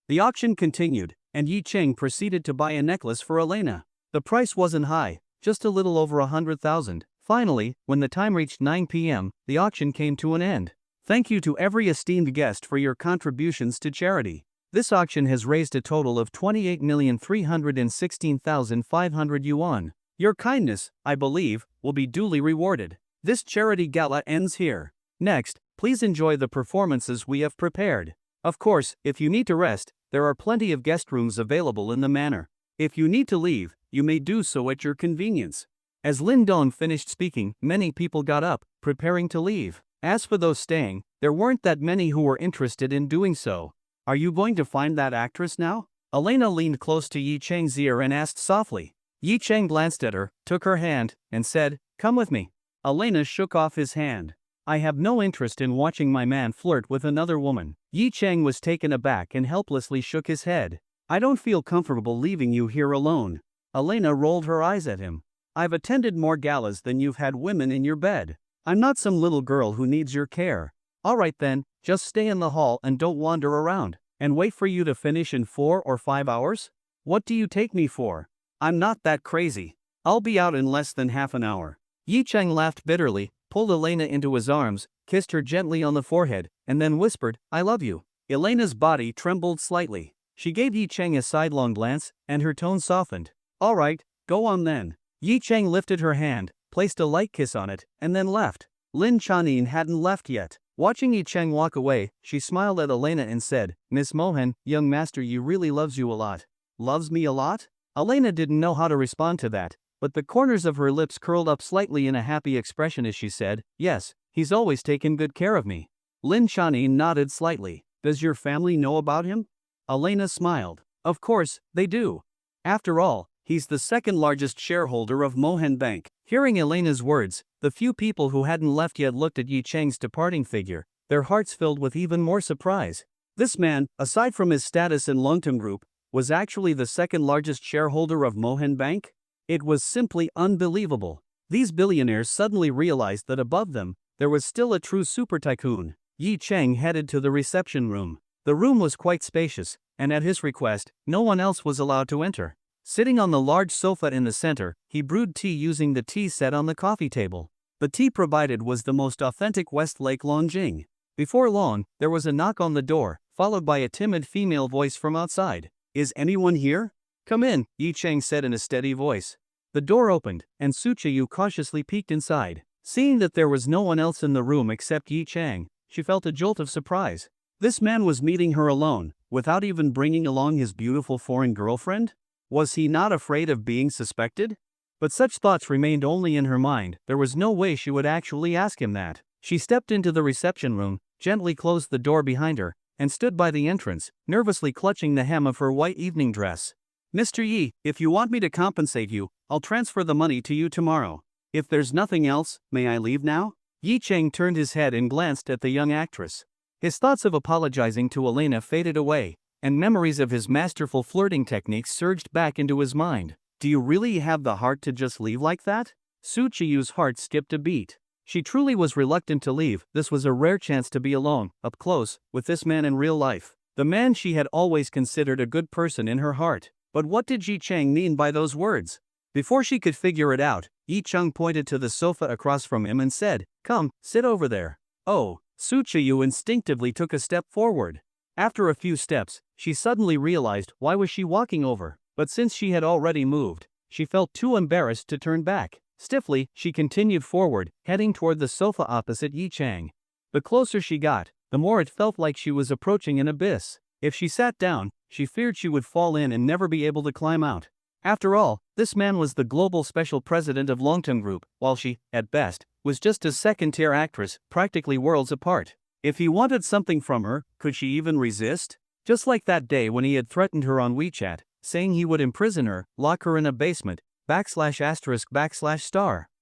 The auction continued, and Yi Cheng proceeded to buy a necklace for Elena. The price wasn't high, just a little over 100,000. Finally, when the time reached 9 p.m., the auction came to an end. Thank you to every esteemed guest for your contributions to charity. This auction has raised a total of 28,316,500 yuan. Your kindness, I believe, will be duly rewarded. This charity gala ends here. Next, please enjoy the performances we have prepared. Of course, if you need to rest, there are plenty of guest rooms available in the manor. If you need to leave, you may do so at your convenience. As Lin Dong finished speaking, many people got up, preparing to leave. As for those staying, there weren't that many who were interested in doing so. Are you going to find that actress now? Elena leaned close to Yi Cheng's ear and asked softly. Yi Cheng glanced at her, took her hand, and said, "Come with me." Elena shook off his hand. "I have no interest in watching my man flirt with another woman." Yi Cheng was taken aback and helplessly shook his head. "I don't feel comfortable leaving you here alone." Elena rolled her eyes at him. "I've attended more galas than you've had women in your bed. I'm not some little girl who needs your care. Alright then, just stay in the hall and don't wander around. And wait for you to finish in 4 or 5 hours? What do you take me for? I'm not that crazy. I'll be out in less than half an hour." Yi Cheng laughed bitterly, pulled Elena into his arms, kissed her gently on the forehead, and then whispered, "I love you." Elena's body trembled slightly. She gave Yi Cheng a sidelong glance, and her tone softened. "Alright, go on then." Yi Cheng lifted her hand, placed a light kiss on it, and then left. Lin Chanin hadn't left yet. Watching Yi Cheng walk away, she smiled at Elena and said, Miss Mohan, young master you really loves you a lot. Loves me a lot? Elena didn't know how to respond to that, but the corners of her lips curled up slightly in a happy expression as she said, yes, he's always taken good care of me. Lin Chanin nodded slightly. Does your family know about him? Elena smiled. Of course, they do. After all, he's the second largest shareholder of Mohan Bank. Hearing Elena's words, the few people who hadn't left yet looked at Yi Cheng's departing figure, their hearts filled with even more surprise. This man, aside from his status in Longtum Group, was actually the second largest shareholder of Mohan Bank? It was simply unbelievable. These billionaires suddenly realized that above them, there was still a true super tycoon. Yi Cheng headed to the reception room. The room was quite spacious, and at his request, no one else was allowed to enter. Sitting on the large sofa in the center, he brewed tea using the tea set on the coffee table. The tea provided was the most authentic Westlake Longjing. Before long, there was a knock on the door, followed by a timid female voice from outside. Is anyone here? Come in, Yi Cheng said in a steady voice. The door opened, and Su Chiyu cautiously peeked inside. Seeing that there was no one else in the room except Yi Cheng, she felt a jolt of surprise. This man was meeting her alone, without even bringing along his beautiful foreign girlfriend? Was he not afraid of being suspected? But such thoughts remained only in her mind. There was no way she would actually ask him that. She stepped into the reception room, gently closed the door behind her, and stood by the entrance, nervously clutching the hem of her white evening dress. Mr. Yi, if you want me to compensate you, I'll transfer the money to you tomorrow. If there's nothing else, may I leave now? Yi Cheng turned his head and glanced at the young actress. His thoughts of apologizing to Elena faded away, and memories of his masterful flirting techniques surged back into his mind. Do you really have the heart to just leave like that? Su Chiyu's heart skipped a beat. She truly was reluctant to leave. This was a rare chance to be alone, up close, with this man in real life. The man she had always considered a good person in her heart. But what did Yi Cheng mean by those words? Before she could figure it out, Yi Cheng pointed to the sofa across from him and said, Come, sit over there. Oh, Su Chiyu instinctively took a step forward. After a few steps, she suddenly realized why was she walking over, but since she had already moved, she felt too embarrassed to turn back. Stiffly, she continued forward, heading toward the sofa opposite Yi Cheng. The closer she got, the more it felt like she was approaching an abyss. If she sat down, she feared she would fall in and never be able to climb out. After all, this man was the global special president of Longtum Group, while she, at best, was just a second-tier actress, practically worlds apart. If he wanted something from her, could she even resist? Just like that day when he had threatened her on WeChat, saying he would imprison her, lock her in a basement, *********.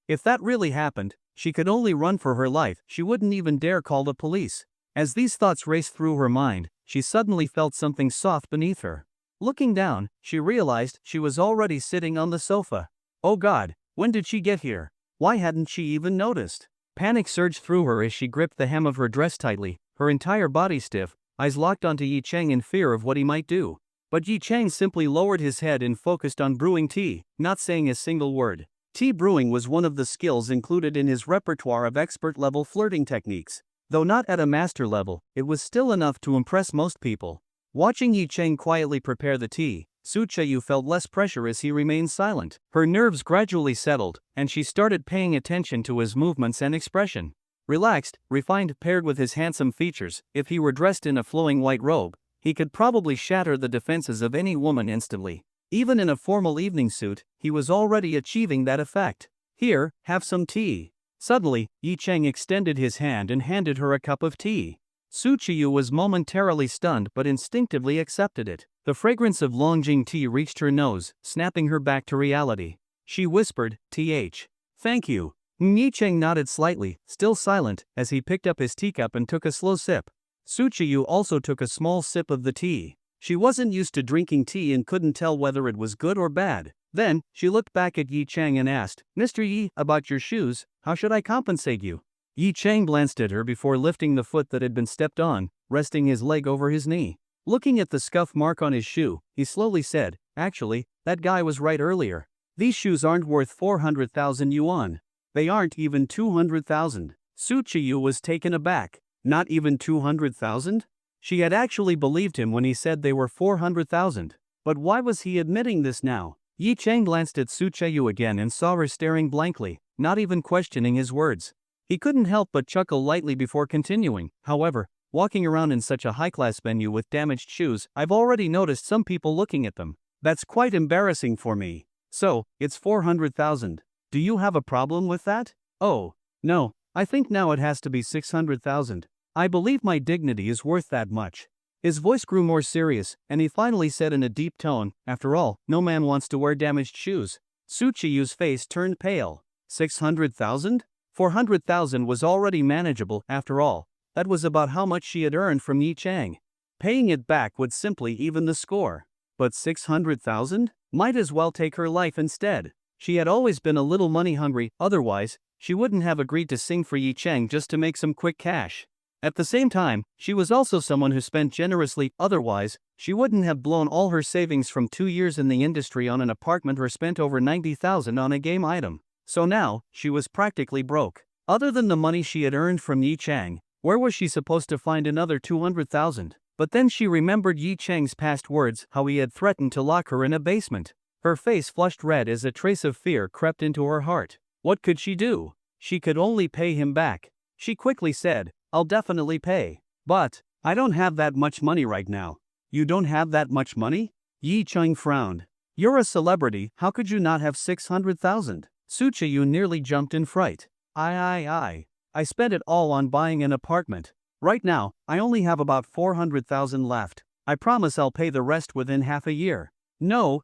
If that really happened, she could only run for her life. She wouldn't even dare call the police. As these thoughts raced through her mind, she suddenly felt something soft beneath her. Looking down, she realized she was already sitting on the sofa. Oh God, when did she get here? Why hadn't she even noticed? Panic surged through her as she gripped the hem of her dress tightly, her entire body stiff, eyes locked onto Yi Cheng in fear of what he might do. But Yi Cheng simply lowered his head and focused on brewing tea, not saying a single word. Tea brewing was one of the skills included in his repertoire of expert-level flirting techniques. Though not at a master level, it was still enough to impress most people. Watching Yi Cheng quietly prepare the tea, Su Chiyu felt less pressure as he remained silent. Her nerves gradually settled, and she started paying attention to his movements and expression. Relaxed, refined paired with his handsome features, if he were dressed in a flowing white robe, he could probably shatter the defenses of any woman instantly. Even in a formal evening suit, he was already achieving that effect. Here, have some tea. Suddenly, Yi Cheng extended his hand and handed her a cup of tea. Su Chiyu was momentarily stunned but instinctively accepted it. The fragrance of Longjing tea reached her nose, snapping her back to reality. She whispered, "Th. Thank you." Yi Cheng nodded slightly, still silent, as he picked up his teacup and took a slow sip. Su Chiyu also took a small sip of the tea. She wasn't used to drinking tea and couldn't tell whether it was good or bad. Then, she looked back at Yi Cheng and asked, "Mr. Yi, about your shoes, how should I compensate you?" Yi Cheng glanced at her before lifting the foot that had been stepped on, resting his leg over his knee. Looking at the scuff mark on his shoe, he slowly said, "Actually, that guy was right earlier. These shoes aren't worth 400,000 yuan. They aren't even 200,000. Su Chiyu was taken aback. Not even 200,000? She had actually believed him when he said they were 400,000. But why was he admitting this now? Yi Cheng glanced at Su Chiyu again and saw her staring blankly, not even questioning his words. He couldn't help but chuckle lightly before continuing. However, walking around in such a high-class venue with damaged shoes, I've already noticed some people looking at them. That's quite embarrassing for me. So, it's 400,000. Do you have a problem with that? Oh, no, I think now it has to be 600,000. I believe my dignity is worth that much. His voice grew more serious, and he finally said in a deep tone, after all, no man wants to wear damaged shoes. Suchiyu's face turned pale. 600,000? 400,000 was already manageable, after all. That was about how much she had earned from Yi Chang. Paying it back would simply even the score. But 600,000? Might as well take her life instead. She had always been a little money hungry, otherwise, she wouldn't have agreed to sing for Yi Chang just to make some quick cash. At the same time, she was also someone who spent generously, otherwise, she wouldn't have blown all her savings from 2 years in the industry on an apartment or spent over 90,000 on a game item. So now, she was practically broke. Other than the money she had earned from Yi Chang, where was she supposed to find another 200,000? But then she remembered Yi Chang's past words, how he had threatened to lock her in a basement. Her face flushed red as a trace of fear crept into her heart. What could she do? She could only pay him back. She quickly said, I'll definitely pay. But, I don't have that much money right now. You don't have that much money? Yi Chang frowned. You're a celebrity, how could you not have 600,000? Suchiyu nearly jumped in fright. I spent it all on buying an apartment. Right now, I only have about 400,000 left. I promise I'll pay the rest within half a year. No.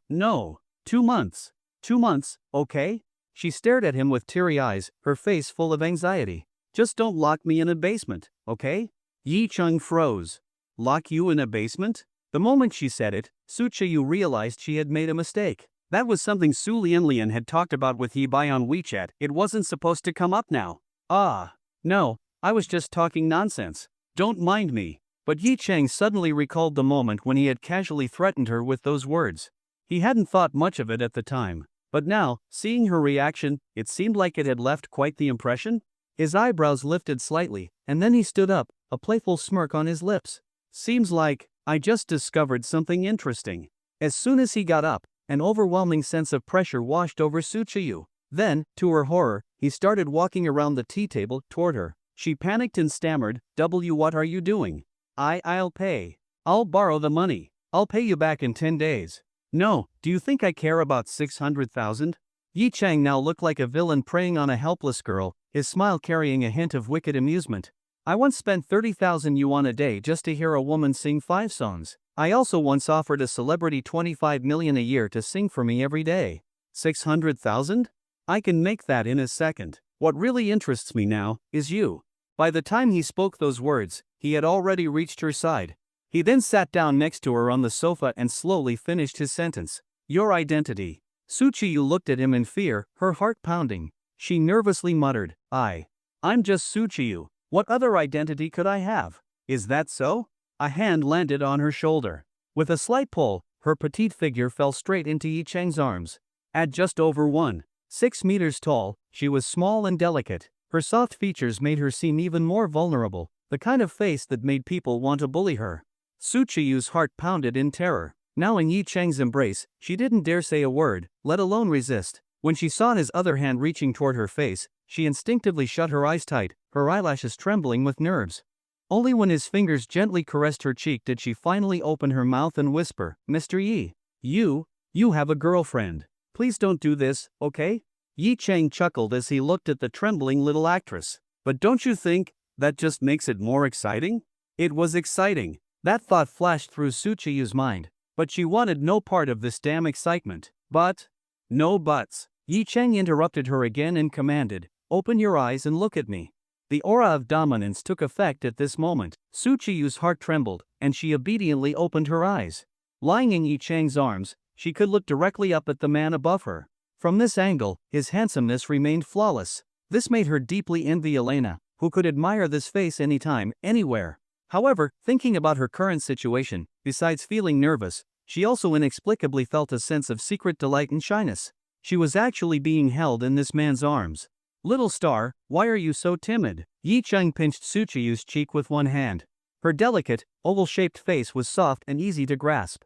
2 months. 2 months, okay? She stared at him with teary eyes, her face full of anxiety. Just don't lock me in a basement, okay? Yi Chang froze. Lock you in a basement? The moment she said it, Suchiyu realized she had made a mistake. That was something Su Lianlian had talked about with Yi Bai on WeChat. It wasn't supposed to come up now. No, I was just talking nonsense. Don't mind me. But Yi Chang suddenly recalled the moment when he had casually threatened her with those words. He hadn't thought much of it at the time. But now, seeing her reaction, it seemed like it had left quite the impression. His eyebrows lifted slightly, and then he stood up, a playful smirk on his lips. Seems like I just discovered something interesting. As soon as he got up, an overwhelming sense of pressure washed over Suchiyu. Then, to her horror, he started walking around the tea table toward her. She panicked and stammered, What are you doing? I'll pay. I'll borrow the money. I'll pay you back in 10 days. No, do you think I care about 600,000? Yi Chang now looked like a villain preying on a helpless girl, his smile carrying a hint of wicked amusement. I once spent 30,000 yuan a day just to hear a woman sing 5 songs. I also once offered a celebrity 25 million a year to sing for me every day. 600,000? I can make that in a second. What really interests me now is you. By the time he spoke those words, he had already reached her side. He then sat down next to her on the sofa and slowly finished his sentence. Your identity. Suchiyu looked at him in fear, her heart pounding. She nervously muttered, I'm just Suchiyu. What other identity could I have? Is that so? A hand landed on her shoulder. With a slight pull, her petite figure fell straight into Yi Chang's arms. At just over 1.6 meters tall, she was small and delicate. Her soft features made her seem even more vulnerable, the kind of face that made people want to bully her. Suchiyu's heart pounded in terror. Now in Yi Chang's embrace, she didn't dare say a word, let alone resist. When she saw his other hand reaching toward her face, she instinctively shut her eyes tight, her eyelashes trembling with nerves. Only when his fingers gently caressed her cheek did she finally open her mouth and whisper, Mr. Yi, you have a girlfriend. Please don't do this, okay? Yi Chang chuckled as he looked at the trembling little actress. But don't you think that just makes it more exciting? It was exciting. That thought flashed through Suchiyu's mind. But she wanted no part of this damn excitement. But, no buts. Yi Chang interrupted her again and commanded, Open your eyes and look at me. The aura of dominance took effect at this moment. Suchiyu's heart trembled, and she obediently opened her eyes. Lying in Yi Chang's arms, she could look directly up at the man above her. From this angle, his handsomeness remained flawless. This made her deeply envy Elena, who could admire this face anytime, anywhere. However, thinking about her current situation, besides feeling nervous, she also inexplicably felt a sense of secret delight and shyness. She was actually being held in this man's arms. Little star, why are you so timid? Yi Chang pinched Suchiyu's cheek with one hand. Her delicate, oval-shaped face was soft and easy to grasp.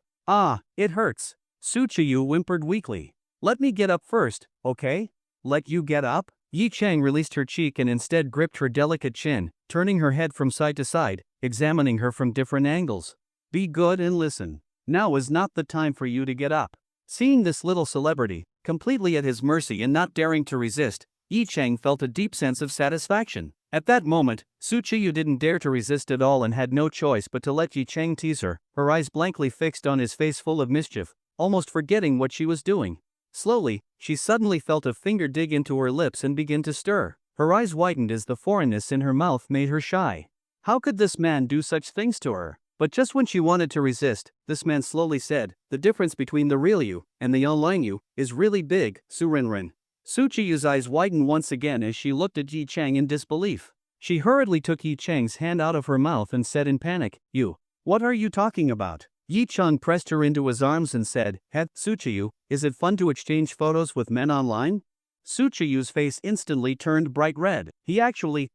It hurts. Suchiyu whimpered weakly. Let me get up first, okay? Let you get up? Yi Chang released her cheek and instead gripped her delicate chin, turning her head from side to side, examining her from different angles. Be good and listen. Now is not the time for you to get up. Seeing this little celebrity, completely at his mercy and not daring to resist, Yi Chang felt a deep sense of satisfaction. At that moment, Su Chiyu didn't dare to resist at all and had no choice but to let Yi Chang tease her, her eyes blankly fixed on his face full of mischief, almost forgetting what she was doing. Slowly, she suddenly felt a finger dig into her lips and begin to stir. Her eyes widened as the foreignness in her mouth made her shy. How could this man do such things to her? But just when she wanted to resist, this man slowly said, "The difference between the real you and the online you is really big, Su Rinrin." Su Chiyu's eyes widened once again as she looked at Yi Chang in disbelief. She hurriedly took Yi Chang's hand out of her mouth and said in panic, "You, what are you talking about?" Yi Chang pressed her into his arms and said, Su Chiyu, is it fun to exchange photos with men online?" Su Chiyu's face instantly turned bright red. He actually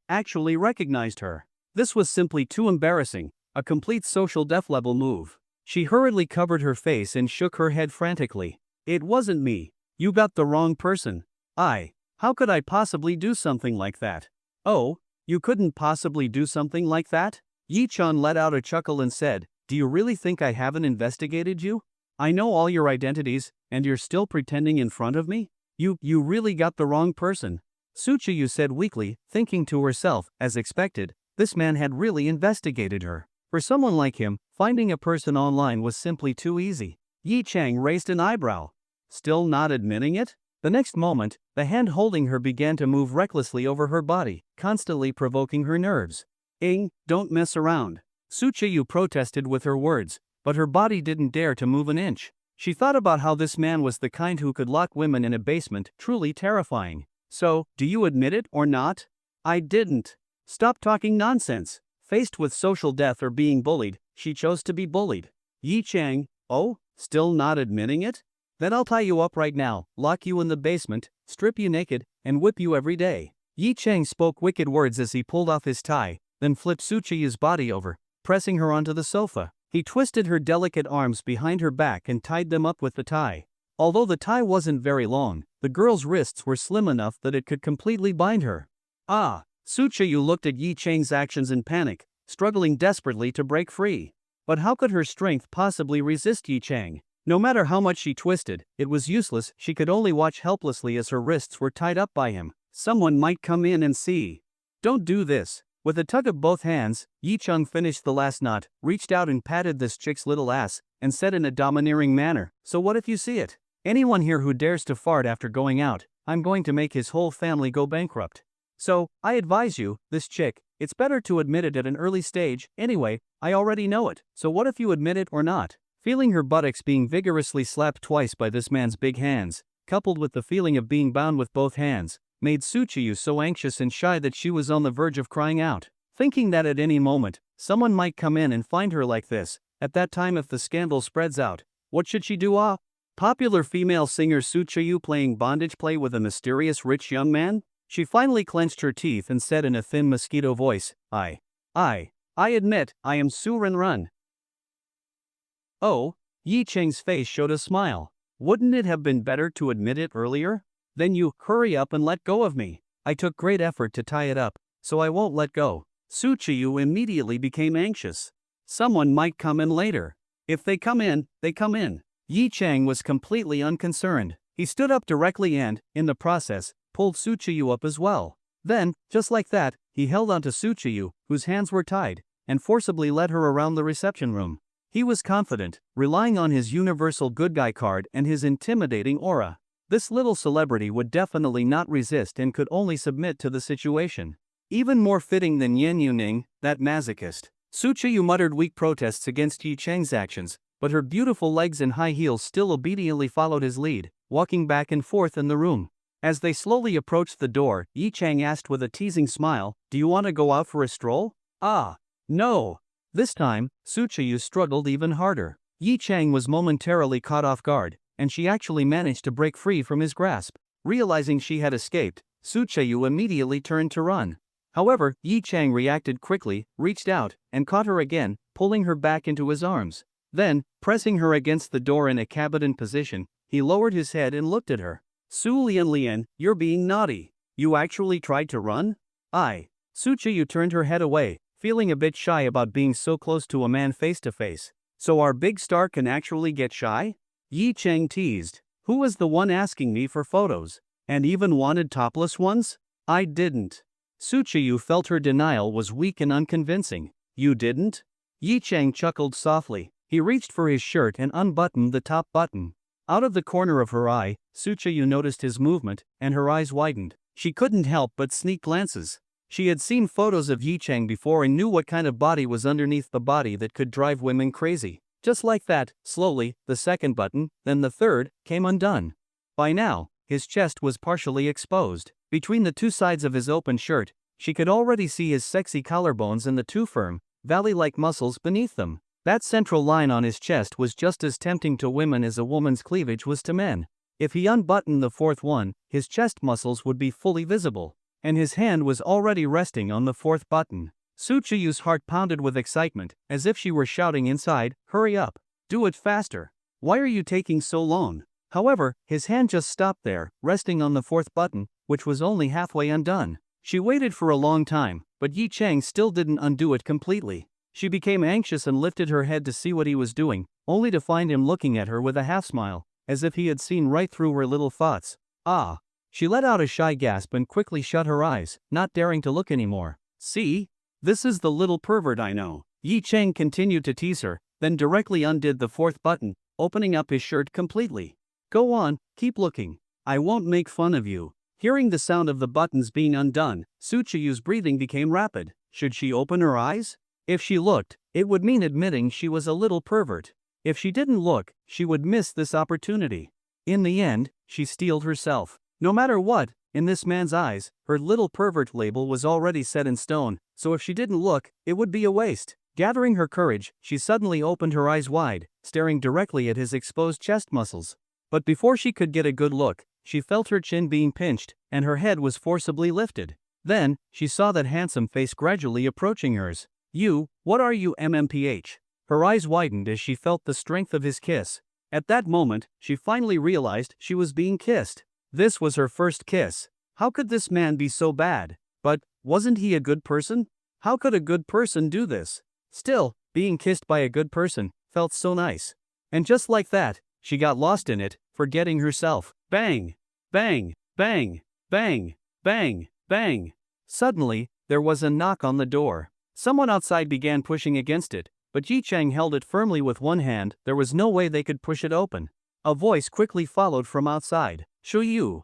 recognized her. This was simply too embarrassing, a complete social death level move. She hurriedly covered her face and shook her head frantically. "It wasn't me. You got the wrong person. How could I possibly do something like that?" "Oh, you couldn't possibly do something like that?" Yi Chang let out a chuckle and said, "Do you really think I haven't investigated you? I know all your identities, and you're still pretending in front of me? You really got the wrong person." Su Chiyu said weakly, thinking to herself, as expected, this man had really investigated her. For someone like him, finding a person online was simply too easy. Yi Chang raised an eyebrow. Still not admitting it? The next moment, the hand holding her began to move recklessly over her body, constantly provoking her nerves. Don't mess around." Su Chiyu protested with her words, but her body didn't dare to move an inch. She thought about how this man was the kind who could lock women in a basement, truly terrifying. "So, do you admit it or not?" "I didn't." "Stop talking nonsense." Faced with social death or being bullied, she chose to be bullied. Yi Chang, oh, still not admitting it? "Then I'll tie you up right now, lock you in the basement, strip you naked, and whip you every day." Yi Chang spoke wicked words as he pulled off his tie, then flipped Su Chiyu's body over, pressing her onto the sofa. He twisted her delicate arms behind her back and tied them up with the tie. Although the tie wasn't very long, the girl's wrists were slim enough that it could completely bind her. Su Chiyu looked at Yi Chang's actions in panic, struggling desperately to break free. But how could her strength possibly resist Yi Chang? No matter how much she twisted, it was useless. She could only watch helplessly as her wrists were tied up by him. Someone might come in and see. "Don't do this." With a tug of both hands, Yi Chang finished the last knot, reached out and patted this chick's little ass, and said in a domineering manner, "So what if you see it? Anyone here who dares to fart after going out, I'm going to make his whole family go bankrupt. So, I advise you, this chick, it's better to admit it at an early stage. Anyway, I already know it, so what if you admit it or not?" Feeling her buttocks being vigorously slapped twice by this man's big hands, coupled with the feeling of being bound with both hands, made Su Chiyu so anxious and shy that she was on the verge of crying out. Thinking that at any moment, someone might come in and find her like this, at that time if the scandal spreads out, what should she do? Popular female singer Su Chiyu playing bondage play with a mysterious rich young man? She finally clenched her teeth and said in a thin mosquito voice, I admit, I am Su Rinrun. Oh, Yi Chang's face showed a smile. Wouldn't it have been better to admit it earlier? Then you, hurry up and let go of me. I took great effort to tie it up, so I won't let go. Su Chiyu immediately became anxious. Someone might come in later. If they come in, they come in. Yi Chang was completely unconcerned. He stood up directly and, in the process, pulled Su Chiyu up as well. Then, just like that, he held onto Su Chiyu, whose hands were tied, and forcibly led her around the reception room. He was confident, relying on his universal good guy card and his intimidating aura. This little celebrity would definitely not resist and could only submit to the situation. Even more fitting than Yen Yuning, that masochist. Su Chiyu muttered weak protests against Yi Chang's actions, but her beautiful legs and high heels still obediently followed his lead, walking back and forth in the room. As they slowly approached the door, Yi Chang asked with a teasing smile, "Do you want to go out for a stroll?" No. This time, Su Chiyu struggled even harder. Yi Chang was momentarily caught off guard, and she actually managed to break free from his grasp. Realizing she had escaped, Su Chiyu immediately turned to run. However, Yi Chang reacted quickly, reached out, and caught her again, pulling her back into his arms. Then, pressing her against the door in a cabinet position, he lowered his head and looked at her. "Su Lian, you're being naughty. You actually tried to run? Suchayu turned her head away, feeling a bit shy about being so close to a man face to face. So our big star can actually get shy? Yi Chang teased. Who was the one asking me for photos? And even wanted topless ones? I didn't. Suchayu felt her denial was weak and unconvincing. You didn't? Yi Chang chuckled softly. He reached for his shirt and unbuttoned the top button. Out of the corner of her eye, Suchayu noticed his movement, and her eyes widened. She couldn't help but sneak glances. She had seen photos of Yi Chang before and knew what kind of body was underneath the body that could drive women crazy. Just like that, slowly, the second button, then the third, came undone. By now, his chest was partially exposed. Between the two sides of his open shirt, she could already see his sexy collarbones and the two firm, valley-like muscles beneath them. That central line on his chest was just as tempting to women as a woman's cleavage was to men. If he unbuttoned the fourth one, his chest muscles would be fully visible. And his hand was already resting on the fourth button. Suchiyu's heart pounded with excitement, as if she were shouting inside, "Hurry up! Do it faster! Why are you taking so long?" However, his hand just stopped there, resting on the fourth button, which was only halfway undone. She waited for a long time, but Yi Chang still didn't undo it completely. She became anxious and lifted her head to see what he was doing, only to find him looking at her with a half-smile, as if he had seen right through her little thoughts. Ah! She let out a shy gasp and quickly shut her eyes, not daring to look anymore. See? This is the little pervert I know. Yi Chang continued to tease her, then directly undid the fourth button, opening up his shirt completely. Go on, keep looking. I won't make fun of you. Hearing the sound of the buttons being undone, Suchiyu's breathing became rapid. Should she open her eyes? If she looked, it would mean admitting she was a little pervert. If she didn't look, she would miss this opportunity. In the end, she steeled herself. No matter what, in this man's eyes, her little pervert label was already set in stone, so if she didn't look, it would be a waste. Gathering her courage, she suddenly opened her eyes wide, staring directly at his exposed chest muscles. But before she could get a good look, she felt her chin being pinched, and her head was forcibly lifted. Then, she saw that handsome face gradually approaching hers. What are you MMPH? Her eyes widened as she felt the strength of his kiss. At that moment, she finally realized she was being kissed. This was her first kiss. How could this man be so bad? But, wasn't he a good person? How could a good person do this? Still, being kissed by a good person felt so nice. And just like that, she got lost in it, forgetting herself. Bang! Bang! Bang! Bang! Bang! Bang! Suddenly, there was a knock on the door. Someone outside began pushing against it, but Yi Chang held it firmly with one hand. There was no way they could push it open. A voice quickly followed from outside. Shuyu,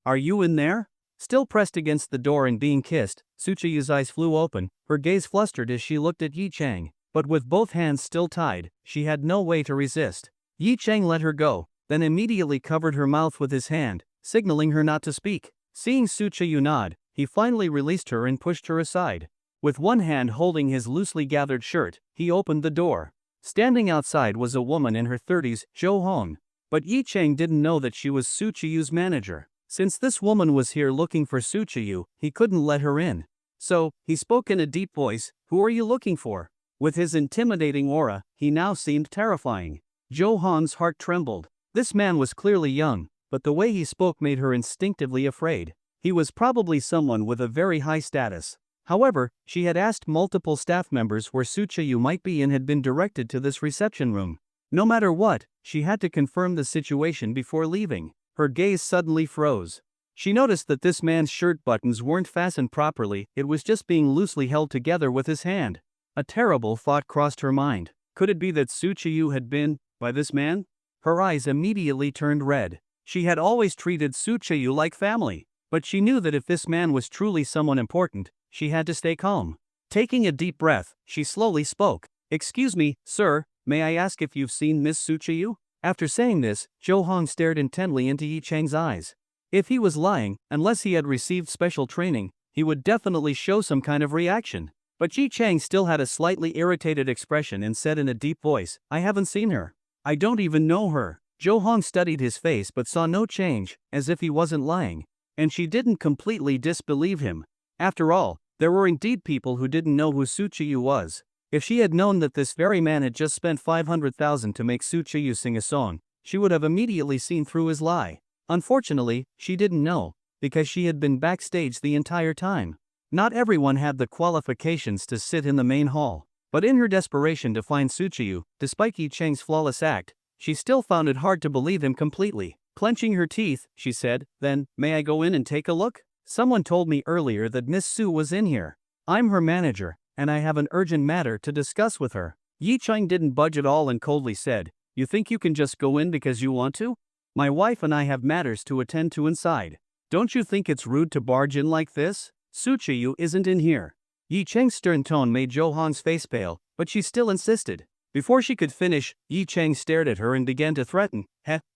are you in there? Still pressed against the door and being kissed, Suchiyu's eyes flew open, her gaze flustered as she looked at Yi Chang. But with both hands still tied, she had no way to resist. Yi Chang let her go, then immediately covered her mouth with his hand, signaling her not to speak. Seeing Suchiyu nod, he finally released her and pushed her aside. With one hand holding his loosely gathered shirt, he opened the door. Standing outside was a woman in her 30s, Jo Hong. But Yi Chang didn't know that she was Suchiyu's manager. Since this woman was here looking for Suchiyu, he couldn't let her in. So, he spoke in a deep voice, "Who are you looking for?" With his intimidating aura, he now seemed terrifying. Jo Hong's heart trembled. This man was clearly young, but the way he spoke made her instinctively afraid. He was probably someone with a very high status. However, she had asked multiple staff members where Suchiyu might be and had been directed to this reception room. No matter what, she had to confirm the situation before leaving. Her gaze suddenly froze. She noticed that this man's shirt buttons weren't fastened properly, it was just being loosely held together with his hand. A terrible thought crossed her mind. Could it be that Suchiyu had been, by this man? Her eyes immediately turned red. She had always treated Suchiyu like family, but she knew that if this man was truly someone important, she had to stay calm. Taking a deep breath, she slowly spoke. "Excuse me, sir, may I ask if you've seen Miss Suchiyu?" After saying this, Jo Hong stared intently into Yi Chang's eyes. If he was lying, unless he had received special training, he would definitely show some kind of reaction. But Yi Chang still had a slightly irritated expression and said in a deep voice, "I haven't seen her. I don't even know her." Jo Hong studied his face but saw no change, as if he wasn't lying. And she didn't completely disbelieve him. After all, there were indeed people who didn't know who Suchiyu was. If she had known that this very man had just spent 500,000 to make Suchiyu sing a song, she would have immediately seen through his lie. Unfortunately, she didn't know. because she had been backstage the entire time. Not everyone had the qualifications to sit in the main hall, but in her desperation to find Suchiyu, despite Yi Cheng's flawless act, she still found it hard to believe him completely. Clenching her teeth, she said, "Then, may I go in and take a look? Someone told me earlier that Miss Su was in here. I'm her manager, and I have an urgent matter to discuss with her." Yi Cheng didn't budge at all and coldly said, "You think you can just go in because you want to? My wife and I have matters to attend to inside. Don't you think it's rude to barge in like this? Suchiyu isn't in here." Yi Cheng's stern tone made Jo Hong's face pale, but she still insisted. Before she could finish, Yi Cheng stared at her and began to threaten.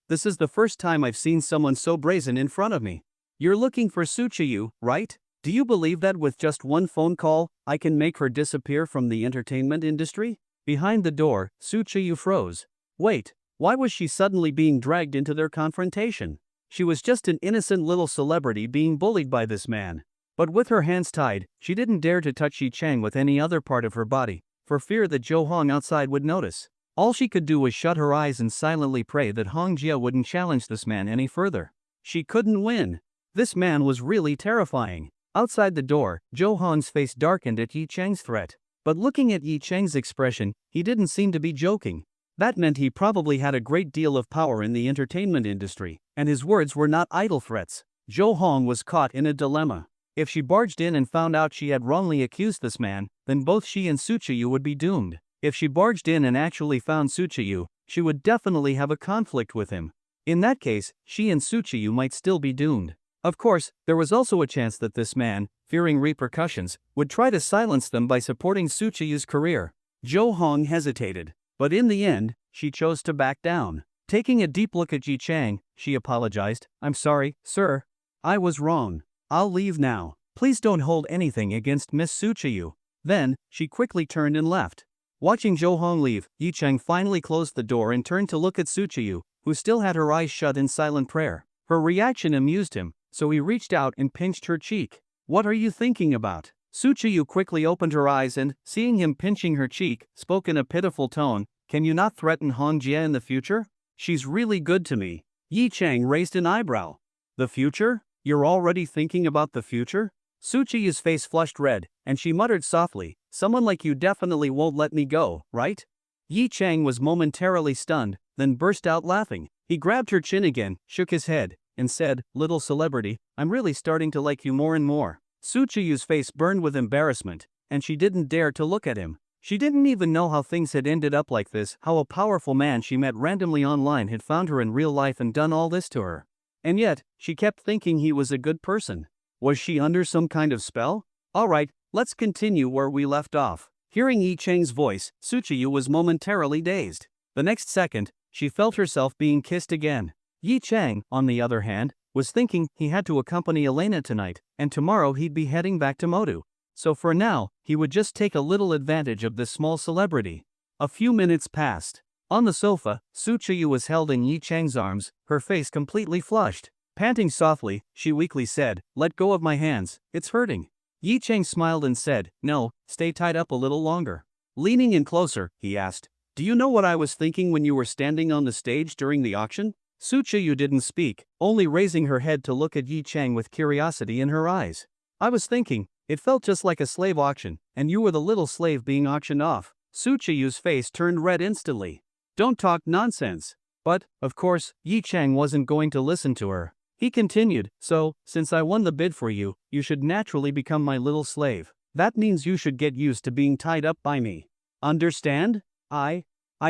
This is the first time I've seen someone so brazen in front of me. You're looking for Suchiyu, right? Do you believe that with just one phone call, I can make her disappear from the entertainment industry?" Behind the door, Suchiyu froze. Wait, why was she suddenly being dragged into their confrontation? She was just an innocent little celebrity being bullied by this man. But with her hands tied, she didn't dare to touch Yi Cheng with any other part of her body, for fear that Jo Hong outside would notice. All she could do was shut her eyes and silently pray that Hong Jia wouldn't challenge this man any further. She couldn't win. This man was really terrifying. Outside the door, Jo Hong's face darkened at Yi Cheng's threat. But looking at Yi Cheng's expression, he didn't seem to be joking. That meant he probably had a great deal of power in the entertainment industry, and his words were not idle threats. Jo Hong was caught in a dilemma. If she barged in and found out she had wrongly accused this man, then both she and Suchiyu would be doomed. If she barged in and actually found Suchiyu, she would definitely have a conflict with him. In that case, she and Suchiyu might still be doomed. Of course, there was also a chance that this man, fearing repercussions, would try to silence them by supporting Suchiyu's career. Jo Hong hesitated, but in the end, she chose to back down. Taking a deep look at Yi Cheng, she apologized. "I'm sorry, sir. I was wrong. I'll leave now. Please don't hold anything against Miss Suchiyu." Then, she quickly turned and left. Watching Jo Hong leave, Yi Cheng finally closed the door and turned to look at Suchiyu, who still had her eyes shut in silent prayer. Her reaction amused him, so he reached out and pinched her cheek. "What are you thinking about?" Suchiyu quickly opened her eyes and, seeing him pinching her cheek, spoke in a pitiful tone. "Can you not threaten Hong Jia in the future? She's really good to me." Yi Cheng raised an eyebrow. "The future? You're already thinking about the future?" Suchiyu's face flushed red, and she muttered softly, "Someone like you definitely won't let me go, right?" Yi Cheng was momentarily stunned, then burst out laughing. He grabbed her chin again, shook his head, and said, "Little celebrity, I'm really starting to like you more and more." Suchiyu's face burned with embarrassment, and she didn't dare to look at him. She didn't even know how things had ended up like this, how a powerful man she met randomly online had found her in real life and done all this to her. And yet, she kept thinking he was a good person. Was she under some kind of spell? Alright, let's continue where we left off. Hearing Yi Cheng's voice, Suchiyu was momentarily dazed. The next second, she felt herself being kissed again. Yi Cheng, on the other hand, was thinking he had to accompany Elena tonight, and tomorrow he'd be heading back to Modu. So for now, he would just take a little advantage of this small celebrity. A few minutes passed. On the sofa, Suchiyu was held in Yi Cheng's arms, her face completely flushed. Panting softly, she weakly said, "Let go of my hands, it's hurting." Yi Cheng smiled and said, "No, stay tied up a little longer." Leaning in closer, he asked, "Do you know what I was thinking when you were standing on the stage during the auction?" Suchiyu didn't speak, only raising her head to look at Yi Cheng with curiosity in her eyes. "I was thinking, it felt just like a slave auction, and you were the little slave being auctioned off." Suchiyu's face turned red instantly. "Don't talk nonsense." But, of course, Yi Cheng wasn't going to listen to her. He continued, "So, since I won the bid for you, you should naturally become my little slave. That means you should get used to being tied up by me. Understand? I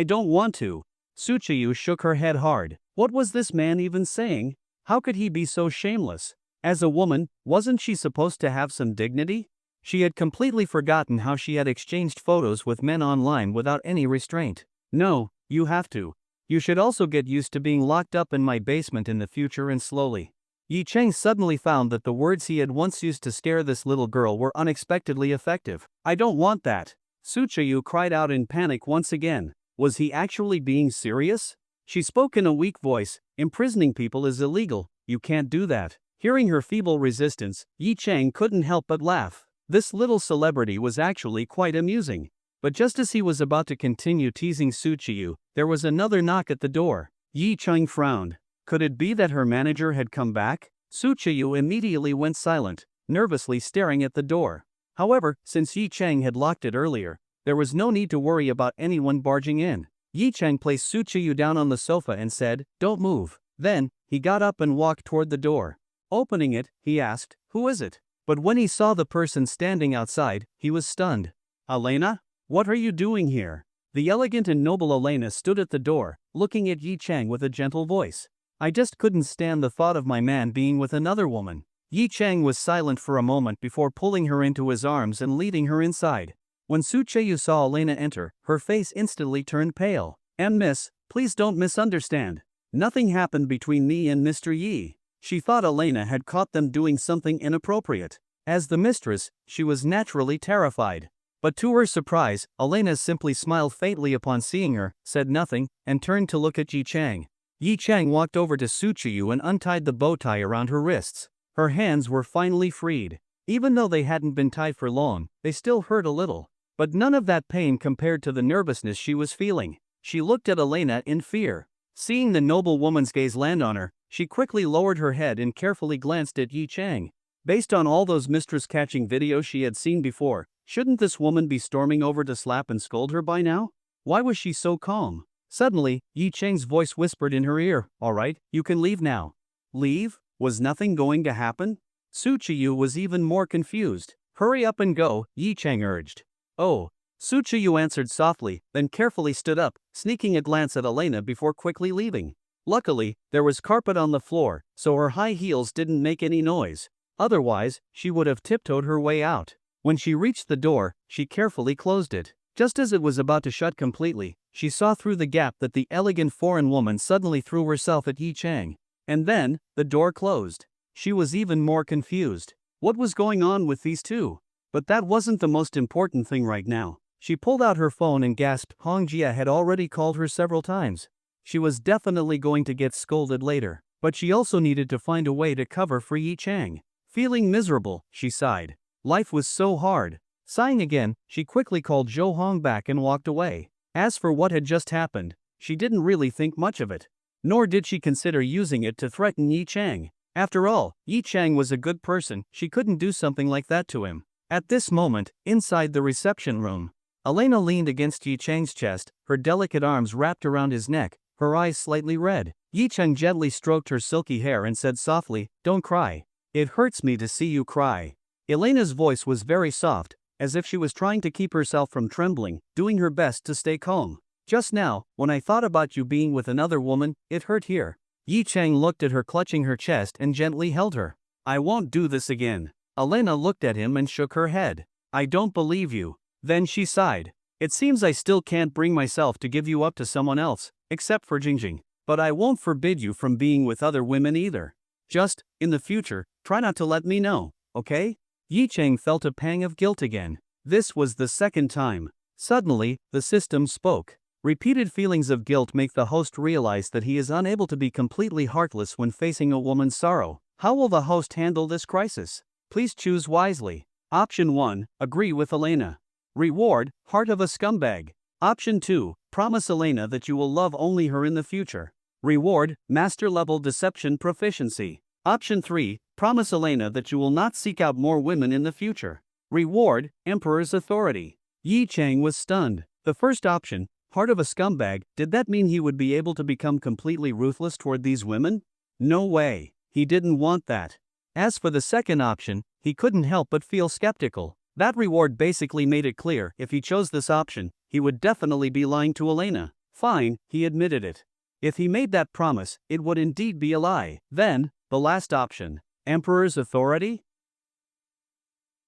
don't want to." Suchiyu shook her head hard. What was this man even saying? How could he be so shameless? As a woman, wasn't she supposed to have some dignity? She had completely forgotten how she had exchanged photos with men online without any restraint. "No, you have to. You should also get used to being locked up in my basement in the future." And slowly, Yi Cheng suddenly found that the words he had once used to scare this little girl were unexpectedly effective. "I don't want that." Suchiyu cried out in panic once again. Was he actually being serious? She spoke in a weak voice, "Imprisoning people is illegal, you can't do that." Hearing her feeble resistance, Yi Cheng couldn't help but laugh. This little celebrity was actually quite amusing. But just as he was about to continue teasing Suchiyu, there was another knock at the door. Yi Cheng frowned. Could it be that her manager had come back? Suchayu immediately went silent, nervously staring at the door. However, since Yi Chang had locked it earlier, there was no need to worry about anyone barging in. Yi Chang placed Suchayu down on the sofa and said, "Don't move." Then, he got up and walked toward the door. Opening it, he asked, "Who is it?" But when he saw the person standing outside, he was stunned. "Elena? What are you doing here?" The elegant and noble Elena stood at the door, looking at Yi Chang with a gentle voice. "I just couldn't stand the thought of my man being with another woman." Yi Chang was silent for a moment before pulling her into his arms and leading her inside. When Suchayu saw Elena enter, her face instantly turned pale. "And miss, please don't misunderstand. Nothing happened between me and Mr. Yi." She thought Elena had caught them doing something inappropriate. As the mistress, she was naturally terrified. But to her surprise, Elena simply smiled faintly upon seeing her, said nothing, and turned to look at Yi Chang. Yi Chang walked over to Suchayu and untied the bow tie around her wrists. Her hands were finally freed. Even though they hadn't been tied for long, they still hurt a little. But none of that pain compared to the nervousness she was feeling. She looked at Elena in fear. Seeing the noble woman's gaze land on her, she quickly lowered her head and carefully glanced at Yi Chang. Based on all those mistress-catching videos she had seen before, shouldn't this woman be storming over to slap and scold her by now? Why was she so calm? Suddenly, Yi Chang's voice whispered in her ear, "All right, you can leave now." Leave? Was nothing going to happen? Suchayu was even more confused. "Hurry up and go," Yi Chang urged. "Oh." Suchayu answered softly, then carefully stood up, sneaking a glance at Elena before quickly leaving. Luckily, there was carpet on the floor, so her high heels didn't make any noise. Otherwise, she would have tiptoed her way out. When she reached the door, she carefully closed it. Just as it was about to shut completely, she saw through the gap that the elegant foreign woman suddenly threw herself at Yi Chang. And then, the door closed. She was even more confused. What was going on with these two? But that wasn't the most important thing right now. She pulled out her phone and gasped. Hong Jia had already called her several times. She was definitely going to get scolded later, but she also needed to find a way to cover for Yi Chang. Feeling miserable, she sighed. Life was so hard. Sighing again, she quickly called Zhou Hong back and walked away. As for what had just happened, she didn't really think much of it. Nor did she consider using it to threaten Yi Chang. After all, Yi Chang was a good person, she couldn't do something like that to him. At this moment, inside the reception room, Elena leaned against Yi Chang's chest, her delicate arms wrapped around his neck, her eyes slightly red. Yi Chang gently stroked her silky hair and said softly, "Don't cry. It hurts me to see you cry." Elena's voice was very soft, as if she was trying to keep herself from trembling, doing her best to stay calm. "Just now, when I thought about you being with another woman, it hurt here." Yi Chang looked at her, clutching her chest, and gently held her. "I won't do this again." Elena looked at him and shook her head. "I don't believe you." Then she sighed. "It seems I still can't bring myself to give you up to someone else, except for Jingjing. But I won't forbid you from being with other women either. Just, in the future, try not to let me know, okay?" Yi Chang felt a pang of guilt again. This was the second time. Suddenly, the system spoke. Repeated feelings of guilt make the host realize that he is unable to be completely heartless when facing a woman's sorrow. How will the host handle this crisis? Please choose wisely. Option 1, agree with Elena. Reward, heart of a scumbag. Option 2, promise Elena that you will love only her in the future. Reward, master level deception proficiency. Option 3, promise Elena that you will not seek out more women in the future. Reward, emperor's authority. Yi Chang was stunned. The first option, heart of a scumbag, did that mean he would be able to become completely ruthless toward these women? No way. He didn't want that. As for the second option, he couldn't help but feel skeptical. That reward basically made it clear if he chose this option, he would definitely be lying to Elena. Fine, he admitted it. If he made that promise, it would indeed be a lie. Then, the last option, emperor's authority?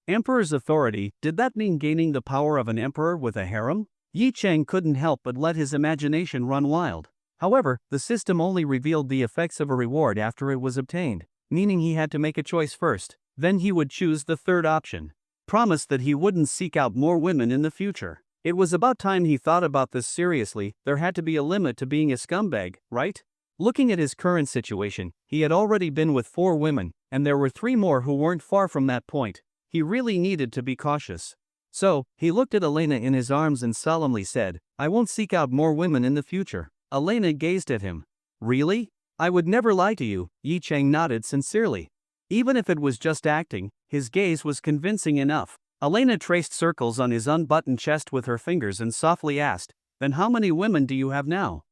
Emperor's authority, did that mean gaining the power of an emperor with a harem? Yi Chang couldn't help but let his imagination run wild. However, the system only revealed the effects of a reward after it was obtained, meaning he had to make a choice first. Then he would choose the third option. Promise that he wouldn't seek out more women in the future. It was about time he thought about this seriously. There had to be a limit to being a scumbag, right? Looking at his current situation, he had already been with 4 women, and there were 3 more who weren't far from that point. He really needed to be cautious. So, he looked at Elena in his arms and solemnly said, "I won't seek out more women in the future." Elena gazed at him. "Really? I would never lie to you." Yi Chang nodded sincerely. Even if it was just acting, his gaze was convincing enough. Elena traced circles on his unbuttoned chest with her fingers and softly asked, "Then how many women do you have now?"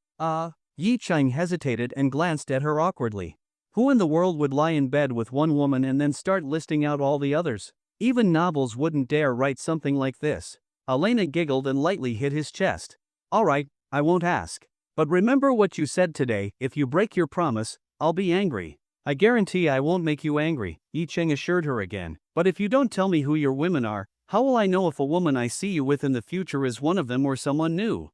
Yi Chang hesitated and glanced at her awkwardly. Who in the world would lie in bed with one woman and then start listing out all the others? Even novels wouldn't dare write something like this. Elena giggled and lightly hit his chest. "Alright, I won't ask. But remember what you said today, if you break your promise, I'll be angry." "I guarantee I won't make you angry," Yi Cheng assured her again. "But if you don't tell me who your women are, how will I know if a woman I see you with in the future is one of them or someone new?"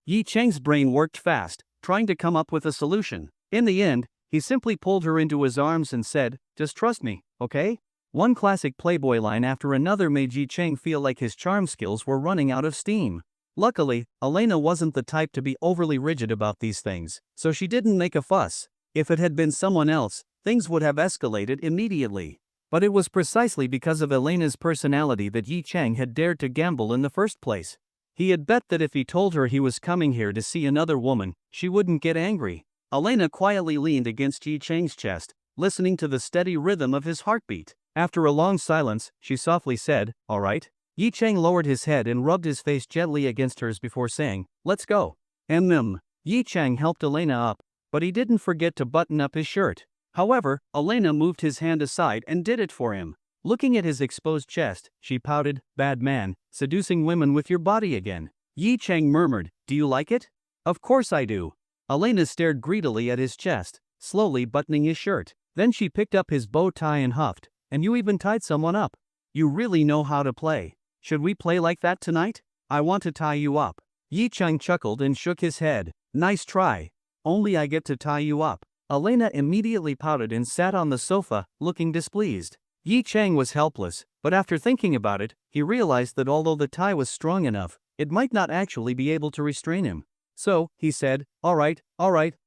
Yi Cheng's brain worked fast, trying to come up with a solution. In the end, he simply pulled her into his arms and said, "Just trust me, okay?" One classic Playboy line after another made Yi Cheng feel like his charm skills were running out of steam. Luckily, Elena wasn't the type to be overly rigid about these things, so she didn't make a fuss. If it had been someone else, things would have escalated immediately. But it was precisely because of Elena's personality that Yi Cheng had dared to gamble in the first place. He had bet that if he told her he was coming here to see another woman, she wouldn't get angry. Elena quietly leaned against Yi Cheng's chest, listening to the steady rhythm of his heartbeat. After a long silence, she softly said, "All right." Yi Cheng lowered his head and rubbed his face gently against hers before saying, "Let's go." Yi Cheng helped Elena up, but he didn't forget to button up his shirt. However, Elena moved his hand aside and did it for him. Looking at his exposed chest, she pouted, "Bad man, seducing women with your body again." Yi Cheng murmured, "Do you like it?" "Of course I do." Elena stared greedily at his chest, slowly buttoning his shirt. Then she picked up his bow tie and huffed, "And you even tied someone up. You really know how to play. Should we play like that tonight? I want to tie you up." Yi Cheng chuckled and shook his head. "Nice try. Only I get to tie you up." Elena immediately pouted and sat on the sofa, looking displeased. Yi Cheng was helpless, but after thinking about it, he realized that although the tie was strong enough, it might not actually be able to restrain him. So, he said, all right,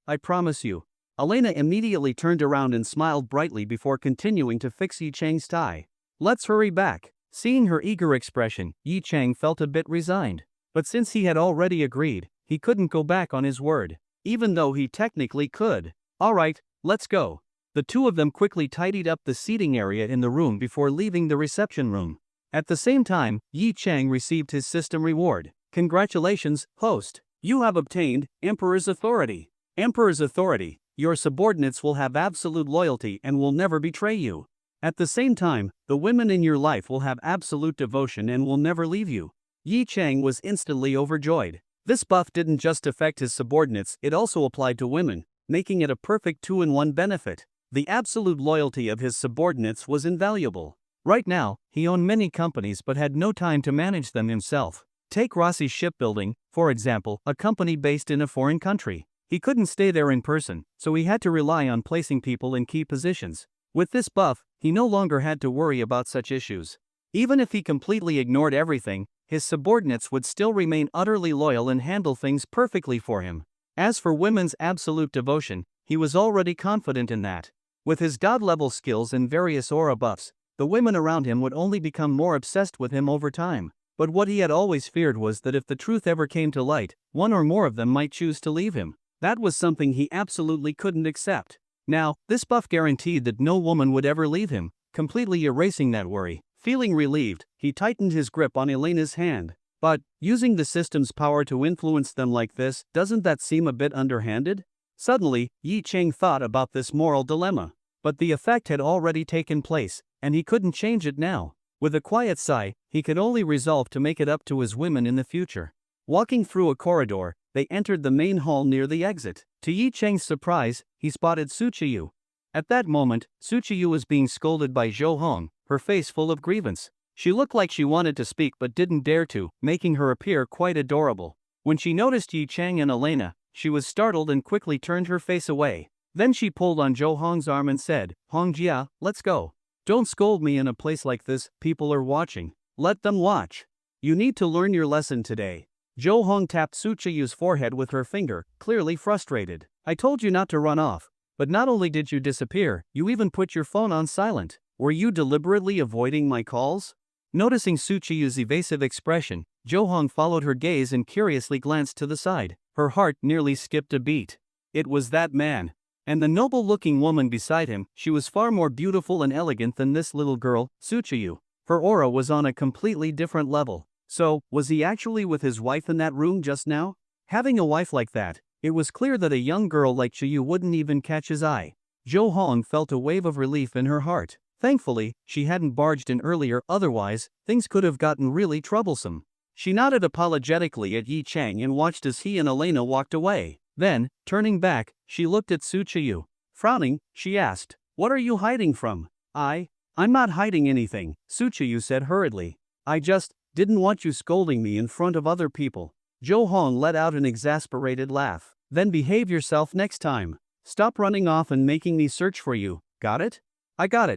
I promise you." Elena immediately turned around and smiled brightly before continuing to fix Yi Cheng's tie. "Let's hurry back." Seeing her eager expression, Yi Cheng felt a bit resigned. But since he had already agreed, he couldn't go back on his word. Even though he technically could. "All right, let's go." The two of them quickly tidied up the seating area in the room before leaving the reception room. At the same time, Yi Cheng received his system reward. "Congratulations, host. You have obtained Emperor's Authority. Emperor's Authority. Your subordinates will have absolute loyalty and will never betray you. At the same time, the women in your life will have absolute devotion and will never leave you." Yi Cheng was instantly overjoyed. This buff didn't just affect his subordinates, it also applied to women, making it a perfect two-in-one benefit. The absolute loyalty of his subordinates was invaluable. Right now, he owned many companies but had no time to manage them himself. Take Rossi Shipbuilding, for example, a company based in a foreign country. He couldn't stay there in person, so he had to rely on placing people in key positions. With this buff, he no longer had to worry about such issues. Even if he completely ignored everything, his subordinates would still remain utterly loyal and handle things perfectly for him. As for women's absolute devotion, he was already confident in that. With his god-level skills and various aura buffs, the women around him would only become more obsessed with him over time. But what he had always feared was that if the truth ever came to light, one or more of them might choose to leave him. That was something he absolutely couldn't accept. Now, this buff guaranteed that no woman would ever leave him, completely erasing that worry. Feeling relieved, he tightened his grip on Elena's hand. But, using the system's power to influence them like this, doesn't that seem a bit underhanded? Suddenly, Yi Cheng thought about this moral dilemma. But the effect had already taken place, and he couldn't change it now. With a quiet sigh, he could only resolve to make it up to his women in the future. Walking through a corridor, they entered the main hall near the exit. To Yi Cheng's surprise, he spotted Suchiyu. At that moment, Suchiyu was being scolded by Zhou Hong, her face full of grievance. She looked like she wanted to speak but didn't dare to, making her appear quite adorable. When she noticed Yi Cheng and Elena, she was startled and quickly turned her face away. Then she pulled on Zhou Hong's arm and said, "Hongjia, let's go. Don't scold me in a place like this, people are watching." "Let them watch. You need to learn your lesson today." Zhou Hong tapped Suchiyu's forehead with her finger, clearly frustrated. "I told you not to run off. But not only did you disappear, you even put your phone on silent. Were you deliberately avoiding my calls?" Noticing Suchiyu's evasive expression, Zhou Hong followed her gaze and curiously glanced to the side. Her heart nearly skipped a beat. It was that man. And the noble-looking woman beside him, she was far more beautiful and elegant than this little girl, Tsuchiyu. Her aura was on a completely different level. So, was he actually with his wife in that room just now? Having a wife like that, it was clear that a young girl like Chiyu wouldn't even catch his eye. Jo Hong felt a wave of relief in her heart. Thankfully, she hadn't barged in earlier, otherwise, things could have gotten really troublesome. She nodded apologetically at Yi Chang and watched as he and Elena walked away. Then, turning back, she looked at Su Chiyu. Frowning, she asked, "What are you hiding from?" I'm not hiding anything," Su Chiyu said hurriedly. "I just didn't want you scolding me in front of other people." Jo Hong let out an exasperated laugh. "Then behave yourself next time. Stop running off and making me search for you, got it?" I got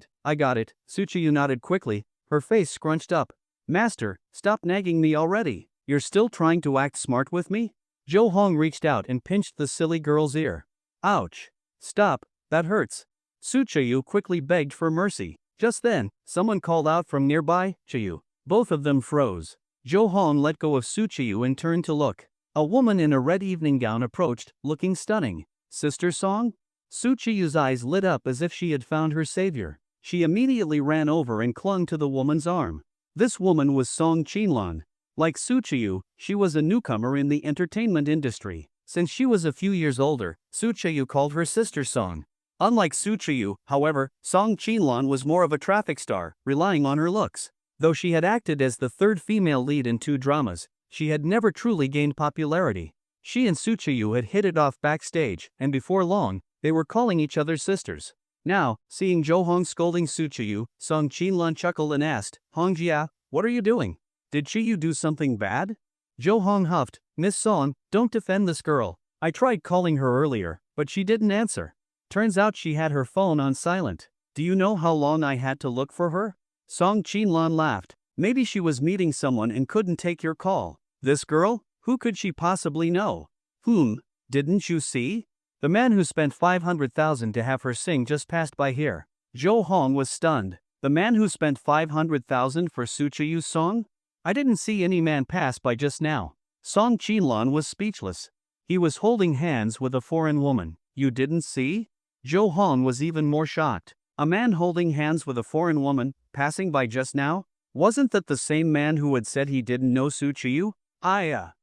it, Su Chiyu nodded quickly, her face scrunched up. "Master, stop nagging me already. You're still trying to act smart with me?" Jo Hong reached out and pinched the silly girl's ear. "Ouch. Stop, that hurts." Su Chiyu quickly begged for mercy. Just then, someone called out from nearby, "Chiyu." Both of them froze. Jo Hong let go of Su Chiyu and turned to look. A woman in a red evening gown approached, looking stunning. "Sister Song?" Su Chiyu's eyes lit up as if she had found her savior. She immediately ran over and clung to the woman's arm. This woman was Song Qinlan. Like Su Chiyu, she was a newcomer in the entertainment industry. Since she was a few years older, Su Chiyu called her sister Song. Unlike Su Chiyu, however, Song Qinlan was more of a traffic star, relying on her looks. Though she had acted as the third female lead in 2 dramas, she had never truly gained popularity. She and Su Chiyu had hit it off backstage, and before long, they were calling each other sisters. Now, seeing Jo Hong scolding Su Chiyu, Song Qinlan chuckled and asked, "Hongjia, what are you doing? Did Chiyu do something bad?" Jo Hong huffed, "Miss Song, don't defend this girl. I tried calling her earlier, but she didn't answer. Turns out she had her phone on silent. Do you know how long I had to look for her?" Song Qinlan laughed. "Maybe she was meeting someone and couldn't take your call." "This girl? Who could she possibly know?" Didn't you see? The man who spent 500,000 to have her sing just passed by here." Jo Hong was stunned. The man who spent 500,000 for Su Chiyu's song? "I didn't see any man pass by just now." Song Qinlan was speechless. He was holding hands with a foreign woman. "You didn't see?" Jo Hong was even more shocked. A man holding hands with a foreign woman, passing by just now? Wasn't that the same man who had said he didn't know Su Chiyu?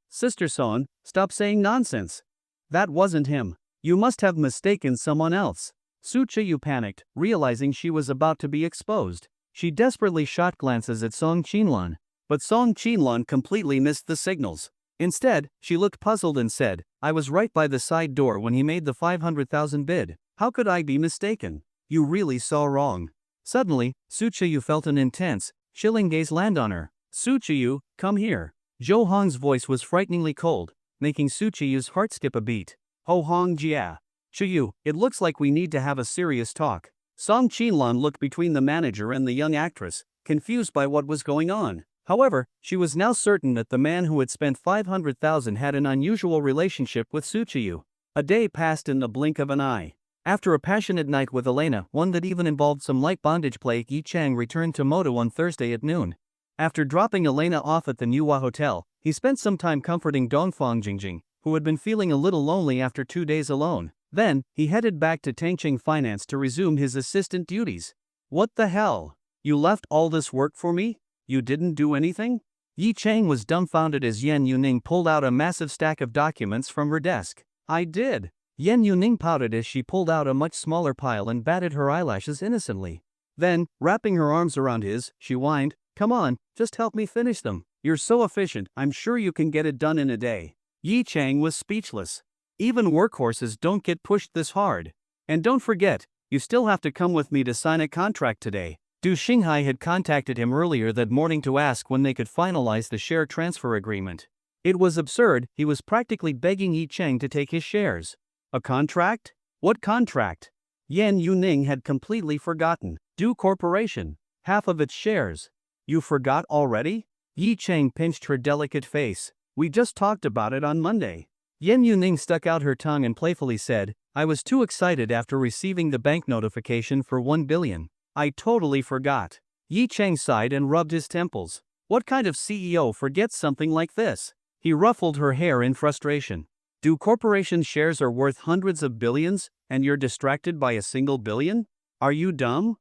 Sister Son, stop saying nonsense. That wasn't him. You must have mistaken someone else." Su Chiyu panicked, realizing she was about to be exposed. She desperately shot glances at Song Qinlan, but Song Qinlan completely missed the signals. Instead, she looked puzzled and said, "I was right by the side door when he made the 500,000 bid. How could I be mistaken? You really saw wrong." Suddenly, Su Chiyu felt an intense, chilling gaze land on her. "Su Chiyu, come here." Jo Hong's voice was frighteningly cold, making Su Chiyu's heart skip a beat. "Ho Hong Jia. Chiyu, it looks like we need to have a serious talk." Song Qinlan looked between the manager and the young actress, confused by what was going on. However, she was now certain that the man who had spent 500,000 had an unusual relationship with Su Chiyu. A day passed in the blink of an eye. After a passionate night with Elena, one that even involved some light bondage play, Yi Chang returned to Moto on Thursday at noon. After dropping Elena off at the Nuwa Hotel, he spent some time comforting Dongfang Jingjing, who had been feeling a little lonely after 2 days alone. Then, he headed back to Tangcheng Finance to resume his assistant duties. "What the hell? You left all this work for me? You didn't do anything?" Yi Chang was dumbfounded as Yan Yuning pulled out a massive stack of documents from her desk. "I did." Yan Yuning pouted as she pulled out a much smaller pile and batted her eyelashes innocently. Then, wrapping her arms around his, she whined, "Come on, just help me finish them. You're so efficient, I'm sure you can get it done in a day." Yi Chang was speechless. Even workhorses don't get pushed this hard. "And don't forget, you still have to come with me to sign a contract today." Du Xinghai had contacted him earlier that morning to ask when they could finalize the share transfer agreement. It was absurd, he was practically begging Yi Chang to take his shares. A contract? What contract? Yan Yuning had completely forgotten. Du Corporation. Half of its shares. You forgot already? Yi Chang pinched her delicate face. "We just talked about it on Monday." Yan Yuning stuck out her tongue and playfully said, "I was too excited after receiving the bank notification for 1 billion. I totally forgot." Yi Chang sighed and rubbed his temples. What kind of CEO forgets something like this? He ruffled her hair in frustration. Do corporation shares are worth hundreds of billions, and you're distracted by a single billion? Are you dumb?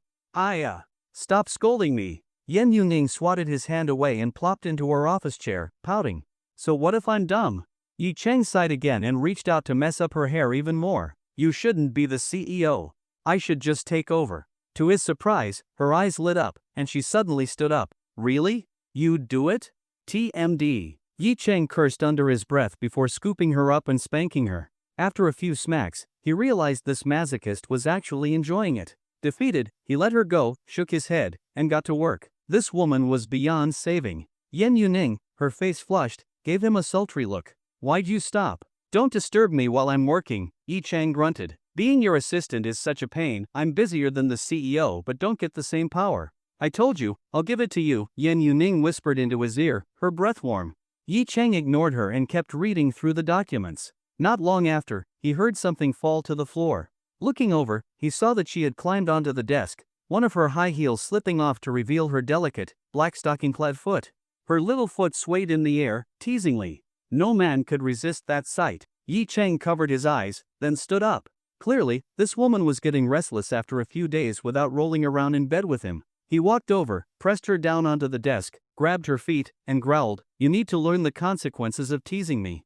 Stop scolding me. Yen Yuning swatted his hand away and plopped into her office chair, pouting. So what if I'm dumb? Yi Cheng sighed again and reached out to mess up her hair even more. You shouldn't be the CEO. I should just take over. To his surprise, her eyes lit up, and she suddenly stood up. Really? You'd do it? TMD. Yi Cheng cursed under his breath before scooping her up and spanking her. After a few smacks, he realized this masochist was actually enjoying it. Defeated, he let her go, shook his head, and got to work. This woman was beyond saving. Yen Yuning, her face flushed, gave him a sultry look. Why'd you stop? Don't disturb me while I'm working, Yi Cheng grunted. Being your assistant is such a pain. I'm busier than the CEO but don't get the same power. I told you, I'll give it to you, Yen Yuning whispered into his ear, her breath warm. Yi Cheng ignored her and kept reading through the documents. Not long after, he heard something fall to the floor. Looking over, he saw that she had climbed onto the desk, one of her high heels slipping off to reveal her delicate, black stocking-clad foot. Her little foot swayed in the air, teasingly. No man could resist that sight. Yi Cheng covered his eyes, then stood up. Clearly, this woman was getting restless after a few days without rolling around in bed with him. He walked over, pressed her down onto the desk, grabbed her feet, and growled, You need to learn the consequences of teasing me.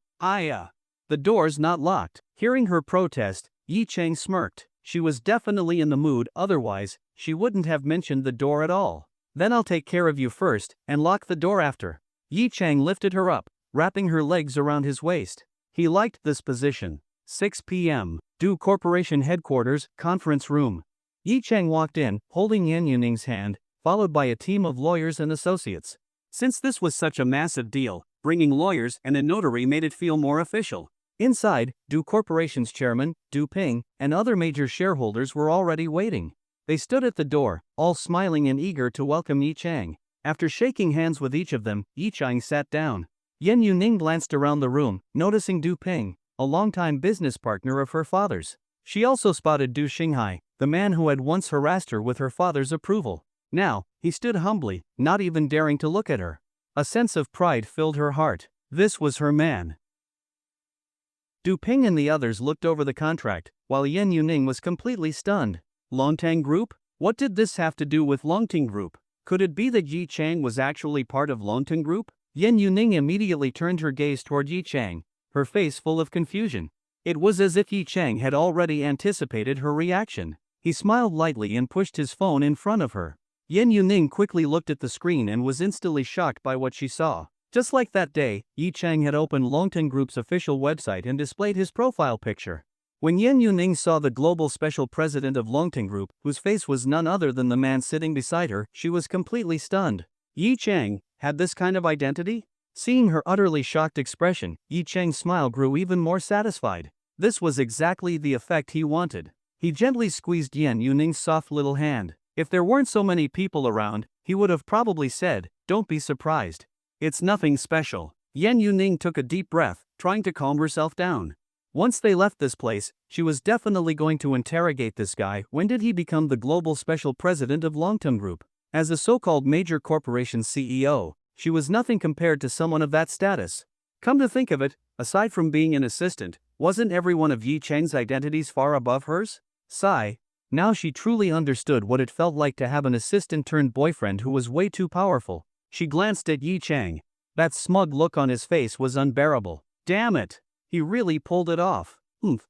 The door's not locked. Hearing her protest, Yi Cheng smirked. She was definitely in the mood, otherwise, she wouldn't have mentioned the door at all. Then I'll take care of you first, and lock the door after. Yi Cheng lifted her up, wrapping her legs around his waist. He liked this position. 6 p.m. Do Corporation Headquarters, Conference Room. Yi Cheng walked in, holding Yen Yuning's hand, followed by a team of lawyers and associates. Since this was such a massive deal, bringing lawyers and a notary made it feel more official. Inside, Do Corporation's chairman, Du Ping, and other major shareholders were already waiting. They stood at the door, all smiling and eager to welcome Yi Cheng. After shaking hands with each of them, Yi Cheng sat down. Yen Yuning glanced around the room, noticing Du Ping, a longtime business partner of her father's. She also spotted Du Xinghai, the man who had once harassed her with her father's approval. Now, he stood humbly, not even daring to look at her. A sense of pride filled her heart. This was her man. Du Ping and the others looked over the contract, while Yen Yuning was completely stunned. Longtang Group? What did this have to do with Longtang Group? Could it be that Yi Cheng was actually part of Longtang Group? Yen Yuning immediately turned her gaze toward Yi Cheng, her face full of confusion. It was as if Yi Cheng had already anticipated her reaction. He smiled lightly and pushed his phone in front of her. Yen Yuning quickly looked at the screen and was instantly shocked by what she saw. Just like that day, Yi Cheng had opened Longtang Group's official website and displayed his profile picture. When Yen Yuning saw the global special president of Longtang Group, whose face was none other than the man sitting beside her, she was completely stunned. Yi Cheng had this kind of identity? Seeing her utterly shocked expression, Yi Cheng's smile grew even more satisfied. This was exactly the effect he wanted. He gently squeezed Yen Yuning's soft little hand. If there weren't so many people around, he would have probably said, Don't be surprised. It's nothing special. Yen Yuning took a deep breath, trying to calm herself down. Once they left this place, she was definitely going to interrogate this guy. When did he become the global special president of Longtang Group? As a so-called major corporation CEO, she was nothing compared to someone of that status. Come to think of it, aside from being an assistant, wasn't every one of Yi Cheng's identities far above hers? Sigh. Now she truly understood what it felt like to have an assistant-turned-boyfriend who was way too powerful. She glanced at Yi Cheng. That smug look on his face was unbearable. Damn it! He really pulled it off.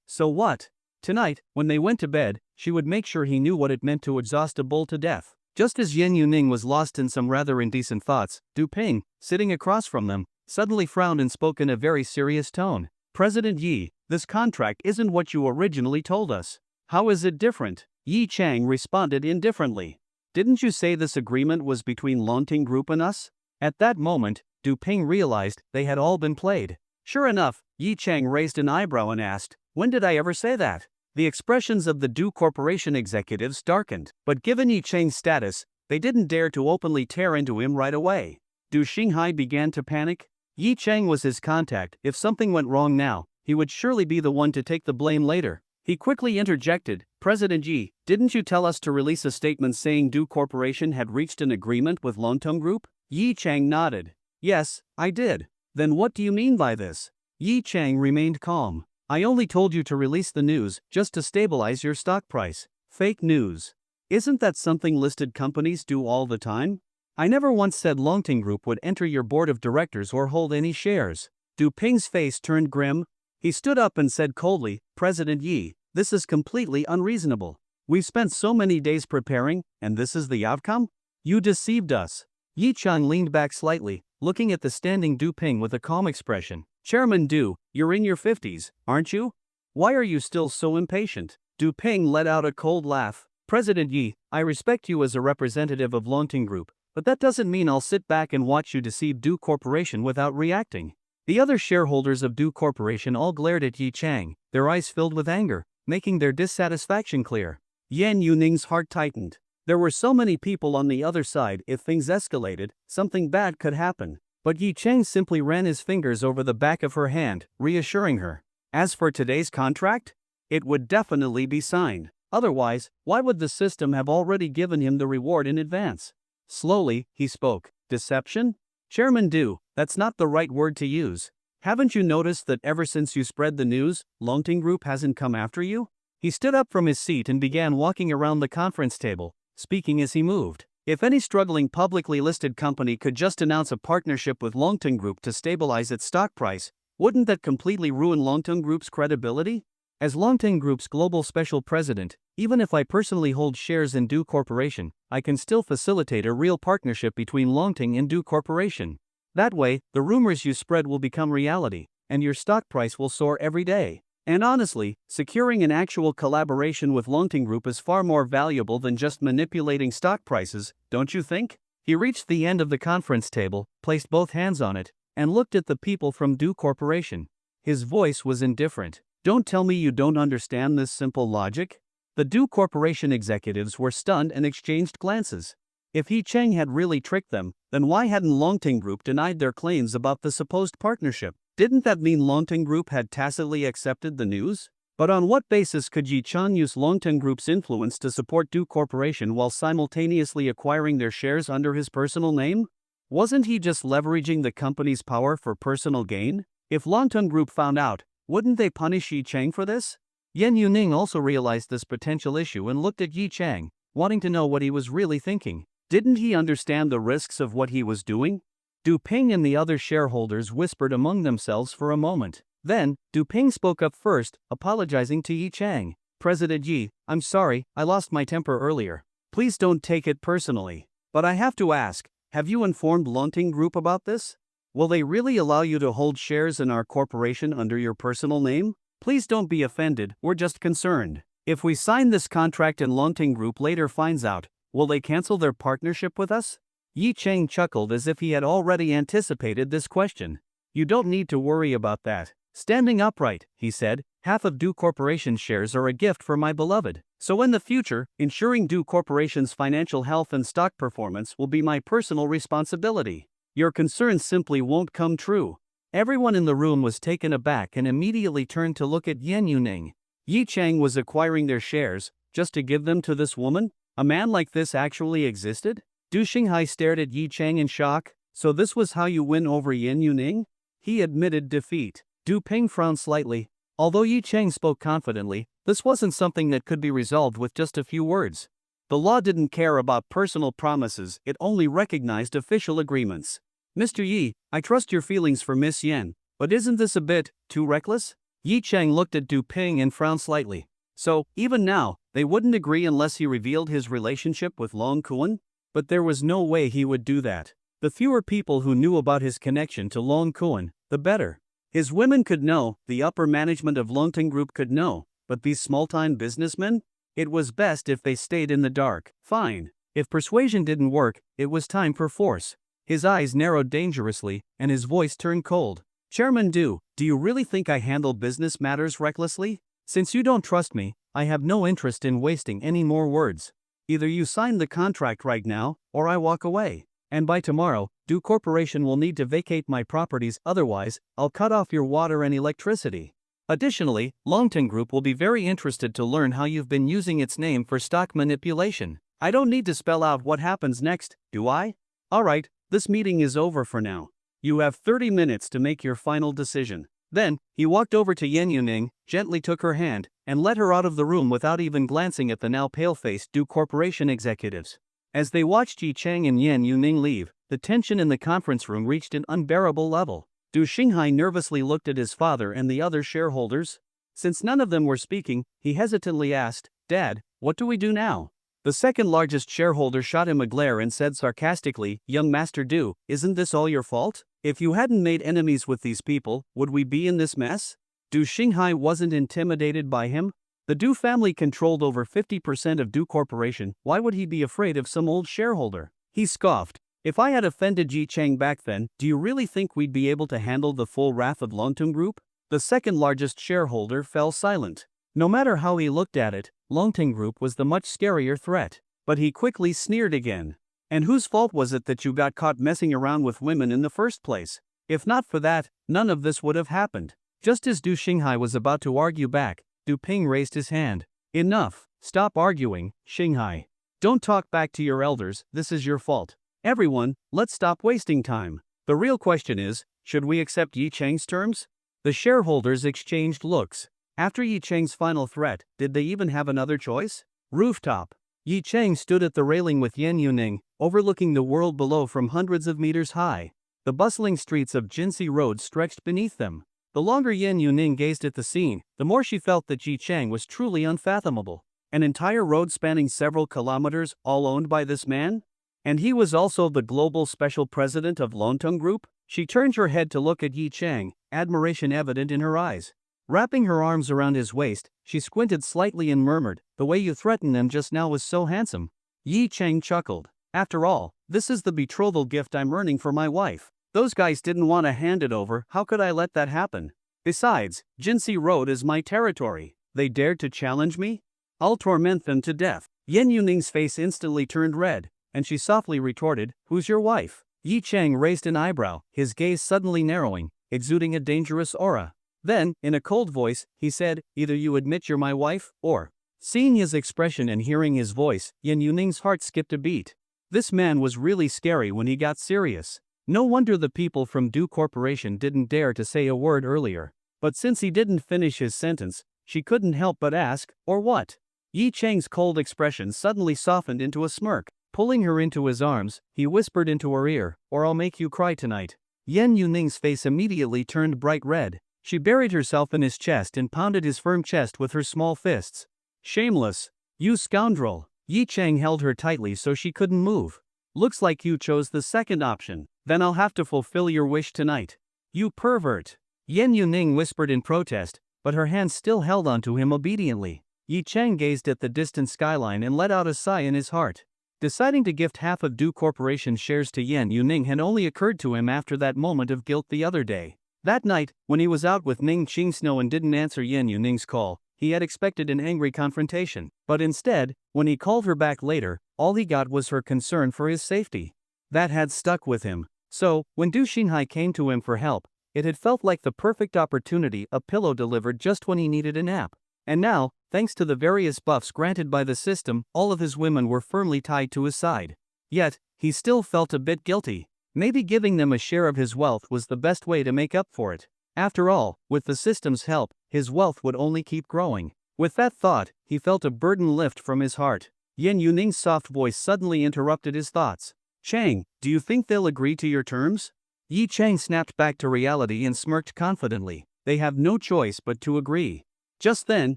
So what? Tonight, when they went to bed, she would make sure he knew what it meant to exhaust a bull to death. Just as Yen Yuning was lost in some rather indecent thoughts, Du Ping, sitting across from them, suddenly frowned and spoke in a very serious tone. President Yi, this contract isn't what you originally told us. How is it different? Yi Cheng responded indifferently. Didn't you say this agreement was between Longtang Group and us? At that moment, Du Ping realized they had all been played. Sure enough, Yi Cheng raised an eyebrow and asked, When did I ever say that? The expressions of the Du Corporation executives darkened, but given Yi Cheng's status, they didn't dare to openly tear into him right away. Du Xinghai began to panic. Yi Cheng was his contact. If something went wrong now, he would surely be the one to take the blame later. He quickly interjected, President Yi, didn't you tell us to release a statement saying Du Corporation had reached an agreement with Longtang Group? Yi Cheng nodded. Yes, I did. Then what do you mean by this? Yi Chang remained calm. I only told you to release the news just to stabilize your stock price. Fake news. Isn't that something listed companies do all the time? I never once said Longting Group would enter your board of directors or hold any shares. Du Ping's face turned grim. He stood up and said coldly, President Yi, this is completely unreasonable. We've spent so many days preparing, and this is the outcome? You deceived us. Yi Chang leaned back slightly, looking at the standing Du Ping with a calm expression. Chairman Du, you're in your 50s, aren't you? Why are you still so impatient? Du Ping let out a cold laugh. President Yi, I respect you as a representative of Longting Group, but that doesn't mean I'll sit back and watch you deceive Du Corporation without reacting. The other shareholders of Du Corporation all glared at Yi Chang, their eyes filled with anger, making their dissatisfaction clear. Yan Yuning's heart tightened. There were so many people on the other side. If things escalated, something bad could happen. But Yi Chang simply ran his fingers over the back of her hand, reassuring her. As for today's contract, it would definitely be signed. Otherwise, why would the system have already given him the reward in advance? Slowly, he spoke. Deception? Chairman Du, that's not the right word to use. Haven't you noticed that ever since you spread the news, Longting Group hasn't come after you? He stood up from his seat and began walking around the conference table, speaking as he moved. If any struggling publicly listed company could just announce a partnership with Longting Group to stabilize its stock price, wouldn't that completely ruin Longting Group's credibility? As Longting Group's global special president, even if I personally hold shares in Du Corporation, I can still facilitate a real partnership between Longting and Du Corporation. That way, the rumors you spread will become reality, and your stock price will soar every day. And honestly, securing an actual collaboration with Longting Group is far more valuable than just manipulating stock prices, don't you think? He reached the end of the conference table, placed both hands on it, and looked at the people from Du Corporation. His voice was indifferent. Don't tell me you don't understand this simple logic? The Du Corporation executives were stunned and exchanged glances. If Yi Chang had really tricked them, then why hadn't Longting Group denied their claims about the supposed partnership? Didn't that mean Longting Group had tacitly accepted the news? But on what basis could Yi Chang use Longting Group's influence to support Du Corporation while simultaneously acquiring their shares under his personal name? Wasn't he just leveraging the company's power for personal gain? If Longting Group found out, wouldn't they punish Yi Chang for this? Yan Yuning also realized this potential issue and looked at Yi Chang, wanting to know what he was really thinking. Didn't he understand the risks of what he was doing? Du Ping and the other shareholders whispered among themselves for a moment. Then, Du Ping spoke up first, apologizing to Yi Chang. President Yi, I'm sorry, I lost my temper earlier. Please don't take it personally. But I have to ask, have you informed Longting Group about this? Will they really allow you to hold shares in our corporation under your personal name? Please don't be offended, we're just concerned. If we sign this contract and Longting Group later finds out, will they cancel their partnership with us? Yi Chang chuckled as if he had already anticipated this question. You don't need to worry about that. Standing upright, he said, half of Du Corporation's shares are a gift for my beloved. So in the future, ensuring Du Corporation's financial health and stock performance will be my personal responsibility. Your concerns simply won't come true. Everyone in the room was taken aback and immediately turned to look at Yan Yuning. Yi Chang was acquiring their shares, just to give them to this woman? A man like this actually existed? Du Xinghai stared at Yi Chang in shock. So this was how you win over Yan Yuning? He admitted defeat. Du Ping frowned slightly. Although Yi Chang spoke confidently, this wasn't something that could be resolved with just a few words. The law didn't care about personal promises, it only recognized official agreements. Mr. Yi, I trust your feelings for Miss Yan, but isn't this a bit too reckless? Yi Chang looked at Du Ping and frowned slightly. So, even now, they wouldn't agree unless he revealed his relationship with Long Kuan? But there was no way he would do that. The fewer people who knew about his connection to Long Kuan, the better. His women could know, the upper management of Longting Group could know, but these small-time businessmen? It was best if they stayed in the dark. Fine. If persuasion didn't work, it was time for force. His eyes narrowed dangerously, and his voice turned cold. Chairman Du, do you really think I handle business matters recklessly? Since you don't trust me, I have no interest in wasting any more words. Either you sign the contract right now, or I walk away. And by tomorrow, Du Corporation will need to vacate my properties, otherwise, I'll cut off your water and electricity. Additionally, Longting Group will be very interested to learn how you've been using its name for stock manipulation. I don't need to spell out what happens next, do I? Alright, this meeting is over for now. You have 30 minutes to make your final decision. Then, he walked over to Yen Yuning, gently took her hand, and led her out of the room without even glancing at the now pale-faced Du Corporation executives. As they watched Yi Chang and Yen Yuning leave, the tension in the conference room reached an unbearable level. Du Xinghai nervously looked at his father and the other shareholders. Since none of them were speaking, he hesitantly asked, "Dad, what do we do now?" The second largest shareholder shot him a glare and said sarcastically, "Young Master Du, isn't this all your fault? If you hadn't made enemies with these people, would we be in this mess?" Du Xinghai wasn't intimidated by him. The Du family controlled over 50% of Du Corporation. Why would he be afraid of some old shareholder? He scoffed. "If I had offended Yi Chang back then, do you really think we'd be able to handle the full wrath of Longtung Group?" The second largest shareholder fell silent. No matter how he looked at it, Longting Group was the much scarier threat. But he quickly sneered again. "And whose fault was it that you got caught messing around with women in the first place? If not for that, none of this would have happened." Just as Du Xinghai was about to argue back, Du Ping raised his hand. "Enough, stop arguing, Xinghai. Don't talk back to your elders, this is your fault. Everyone, let's stop wasting time. The real question is, should we accept Yi Chang's terms?" The shareholders exchanged looks. After Yi Chang's final threat, did they even have another choice? Rooftop. Yi Chang stood at the railing with Yen Yuning, overlooking the world below from hundreds of meters high. The bustling streets of Jinsi Road stretched beneath them. The longer Yen Yuning gazed at the scene, the more she felt that Yi Chang was truly unfathomable. An entire road spanning several kilometers, all owned by this man? And he was also the global special president of Longtung Group? She turned her head to look at Yi Chang, admiration evident in her eyes. Wrapping her arms around his waist, she squinted slightly and murmured, "The way you threatened them just now was so handsome." Yi Chang chuckled. "After all, this is the betrothal gift I'm earning for my wife. Those guys didn't want to hand it over, how could I let that happen? Besides, Jinsi Road is my territory. They dared to challenge me? I'll torment them to death." Yen Yuning's face instantly turned red, and she softly retorted, "Who's your wife?" Yi Chang raised an eyebrow, his gaze suddenly narrowing, exuding a dangerous aura. Then, in a cold voice, he said, "Either you admit you're my wife, or..." Seeing his expression and hearing his voice, Yen Yuning's heart skipped a beat. This man was really scary when he got serious. No wonder the people from Du Corporation didn't dare to say a word earlier. But since he didn't finish his sentence, she couldn't help but ask, "Or what?" Yi Chang's cold expression suddenly softened into a smirk. Pulling her into his arms, he whispered into her ear, "Or I'll make you cry tonight." Yen Yuning's face immediately turned bright red. She buried herself in his chest and pounded his firm chest with her small fists. "Shameless! You scoundrel!" Yi Chang held her tightly so she couldn't move. "Looks like you chose the second option. Then I'll have to fulfill your wish tonight. You pervert!" Yen Yuning whispered in protest, but her hands still held onto him obediently. Yi Chang gazed at the distant skyline and let out a sigh in his heart. Deciding to gift half of Du Corporation's shares to Yen Yuning had only occurred to him after that moment of guilt the other day. That night, when he was out with Ning Qingsnow and didn't answer Yen Yuning's call, he had expected an angry confrontation. But instead, when he called her back later, all he got was her concern for his safety. That had stuck with him. So, when Du Xinghai came to him for help, it had felt like the perfect opportunity, a pillow delivered just when he needed a nap. And now, thanks to the various buffs granted by the system, all of his women were firmly tied to his side. Yet, he still felt a bit guilty. Maybe giving them a share of his wealth was the best way to make up for it. After all, with the system's help, his wealth would only keep growing. With that thought, he felt a burden lift from his heart. Yen Yuning's soft voice suddenly interrupted his thoughts. "Chang, do you think they'll agree to your terms?" Yi Chang snapped back to reality and smirked confidently. "They have no choice but to agree." Just then,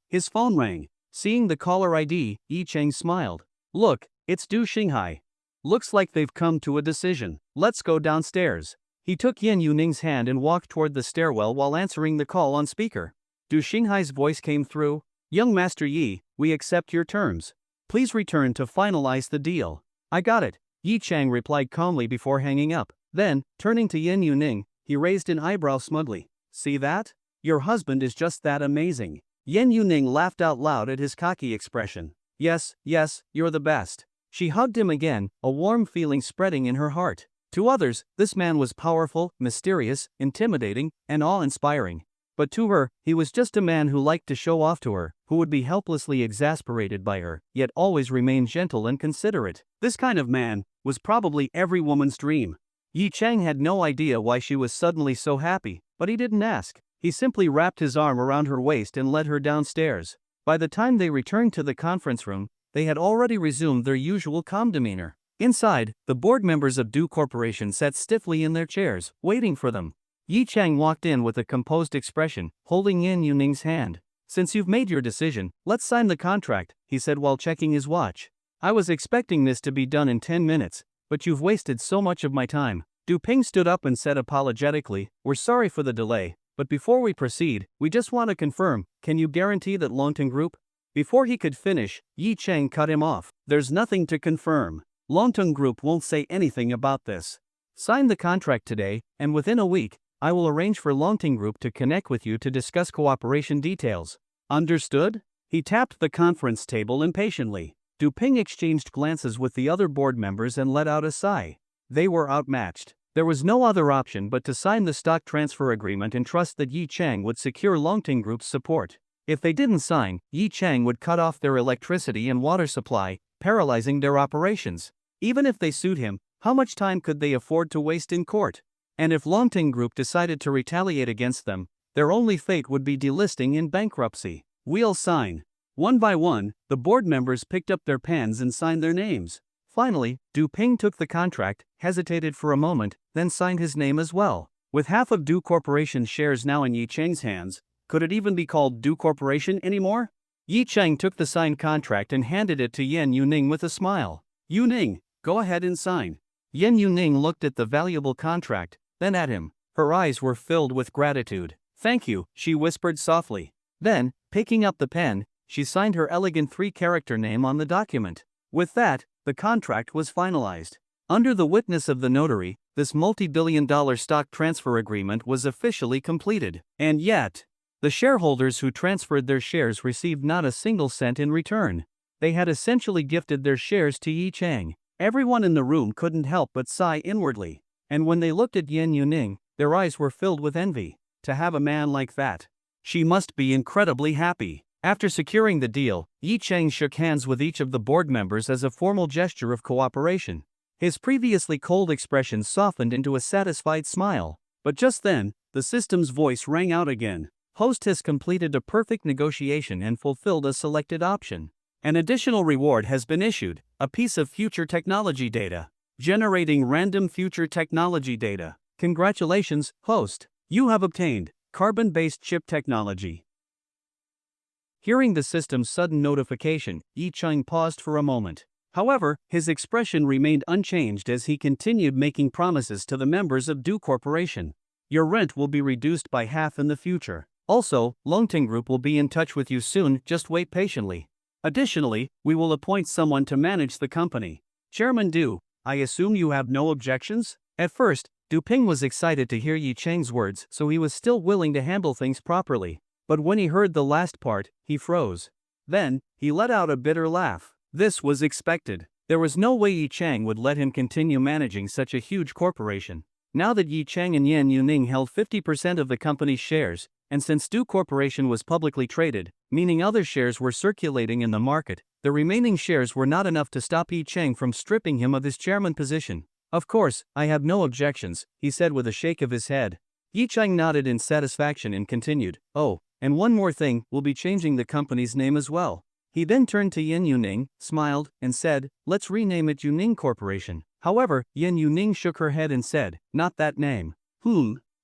his phone rang. Seeing the caller ID, Yi Chang smiled. "Look, it's Du Xinghai. Looks like they've come to a decision. Let's go downstairs." He took Yen Yuning's hand and walked toward the stairwell while answering the call on speaker. Du Xinghai's voice came through. "Young Master Yi, we accept your terms. Please return to finalize the deal." "I got it," Yi Chang replied calmly before hanging up. Then, turning to Yen Yuning, he raised an eyebrow smugly. "See that? Your husband is just that amazing." Yen Yuning laughed out loud at his cocky expression. Yes, you're the best." She hugged him again, a warm feeling spreading in her heart. To others, this man was powerful, mysterious, intimidating, and awe-inspiring. But to her, he was just a man who liked to show off to her, who would be helplessly exasperated by her, yet always remain gentle and considerate. This kind of man was probably every woman's dream. Yi Chang had no idea why she was suddenly so happy, but he didn't ask. He simply wrapped his arm around her waist and led her downstairs. By the time they returned to the conference room, they had already resumed their usual calm demeanor. Inside, the board members of Do Corporation sat stiffly in their chairs, waiting for them. Yi Chang walked in with a composed expression, holding Yin Yuning's hand. "Since you've made your decision, let's sign the contract," he said while checking his watch. "I was expecting this to be done in 10 minutes, but you've wasted so much of my time." Du Ping stood up and said apologetically, "We're sorry for the delay, but before we proceed, we just want to confirm, can you guarantee that Longting Group?" Before he could finish, Yi Chang cut him off. "There's nothing to confirm. Longting Group won't say anything about this. Sign the contract today, and within a week, I will arrange for Longting Group to connect with you to discuss cooperation details. Understood?" He tapped the conference table impatiently. Du Ping exchanged glances with the other board members and let out a sigh. They were outmatched. There was no other option but to sign the stock transfer agreement and trust that Yi Chang would secure Longting Group's support. If they didn't sign, Yi Chang would cut off their electricity and water supply, paralyzing their operations. Even if they sued him, how much time could they afford to waste in court? And if Longting Group decided to retaliate against them, their only fate would be delisting in bankruptcy. "We'll sign." One by one, the board members picked up their pens and signed their names. Finally, Du Ping took the contract, hesitated for a moment, then signed his name as well. With half of Do Corporation's shares now in Yi Chang's hands, could it even be called Do Corporation anymore? Yi Chang took the signed contract and handed it to Yen Yuning with a smile. "Yuning, go ahead and sign." Yen Yuning looked at the valuable contract, then at him. Her eyes were filled with gratitude. "Thank you," she whispered softly. Then, picking up the pen, she signed her elegant 3-character name on the document. With that, the contract was finalized. Under the witness of the notary, this multi-billion-dollar stock transfer agreement was officially completed. And yet, the shareholders who transferred their shares received not a single cent in return. They had essentially gifted their shares to Yi Chang. Everyone in the room couldn't help but sigh inwardly. And when they looked at Yen Yuning, their eyes were filled with envy. To have a man like that, she must be incredibly happy. After securing the deal, Yi Chang shook hands with each of the board members as a formal gesture of cooperation. His previously cold expression softened into a satisfied smile. But just then, the system's voice rang out again. "Host has completed a perfect negotiation and fulfilled a selected option. An additional reward has been issued, a piece of future technology data. Generating random future technology data. Congratulations, host. You have obtained carbon-based chip technology." Hearing the system's sudden notification, Yi Chang paused for a moment. However, his expression remained unchanged as he continued making promises to the members of Do Corporation. "Your rent will be reduced by half in the future. Also, Longting Group will be in touch with you soon, just wait patiently. Additionally, we will appoint someone to manage the company. Chairman Du, I assume you have no objections?" At first, Du Ping was excited to hear Yi Chang's words, so he was still willing to handle things properly. But when he heard the last part, he froze. Then, he let out a bitter laugh. This was expected. There was no way Yi Chang would let him continue managing such a huge corporation. Now that Yi Chang and Yen Yuning held 50% of the company's shares, and since Do Corporation was publicly traded, meaning other shares were circulating in the market, the remaining shares were not enough to stop Yi Chang from stripping him of his chairman position. "Of course, I have no objections," he said with a shake of his head. Yi Chang nodded in satisfaction and continued, "Oh, and one more thing, we'll be changing the company's name as well." He then turned to Yen Yuning, smiled, and said, "Let's rename it Yuning Corporation." However, Yen Yuning shook her head and said, "Not that name."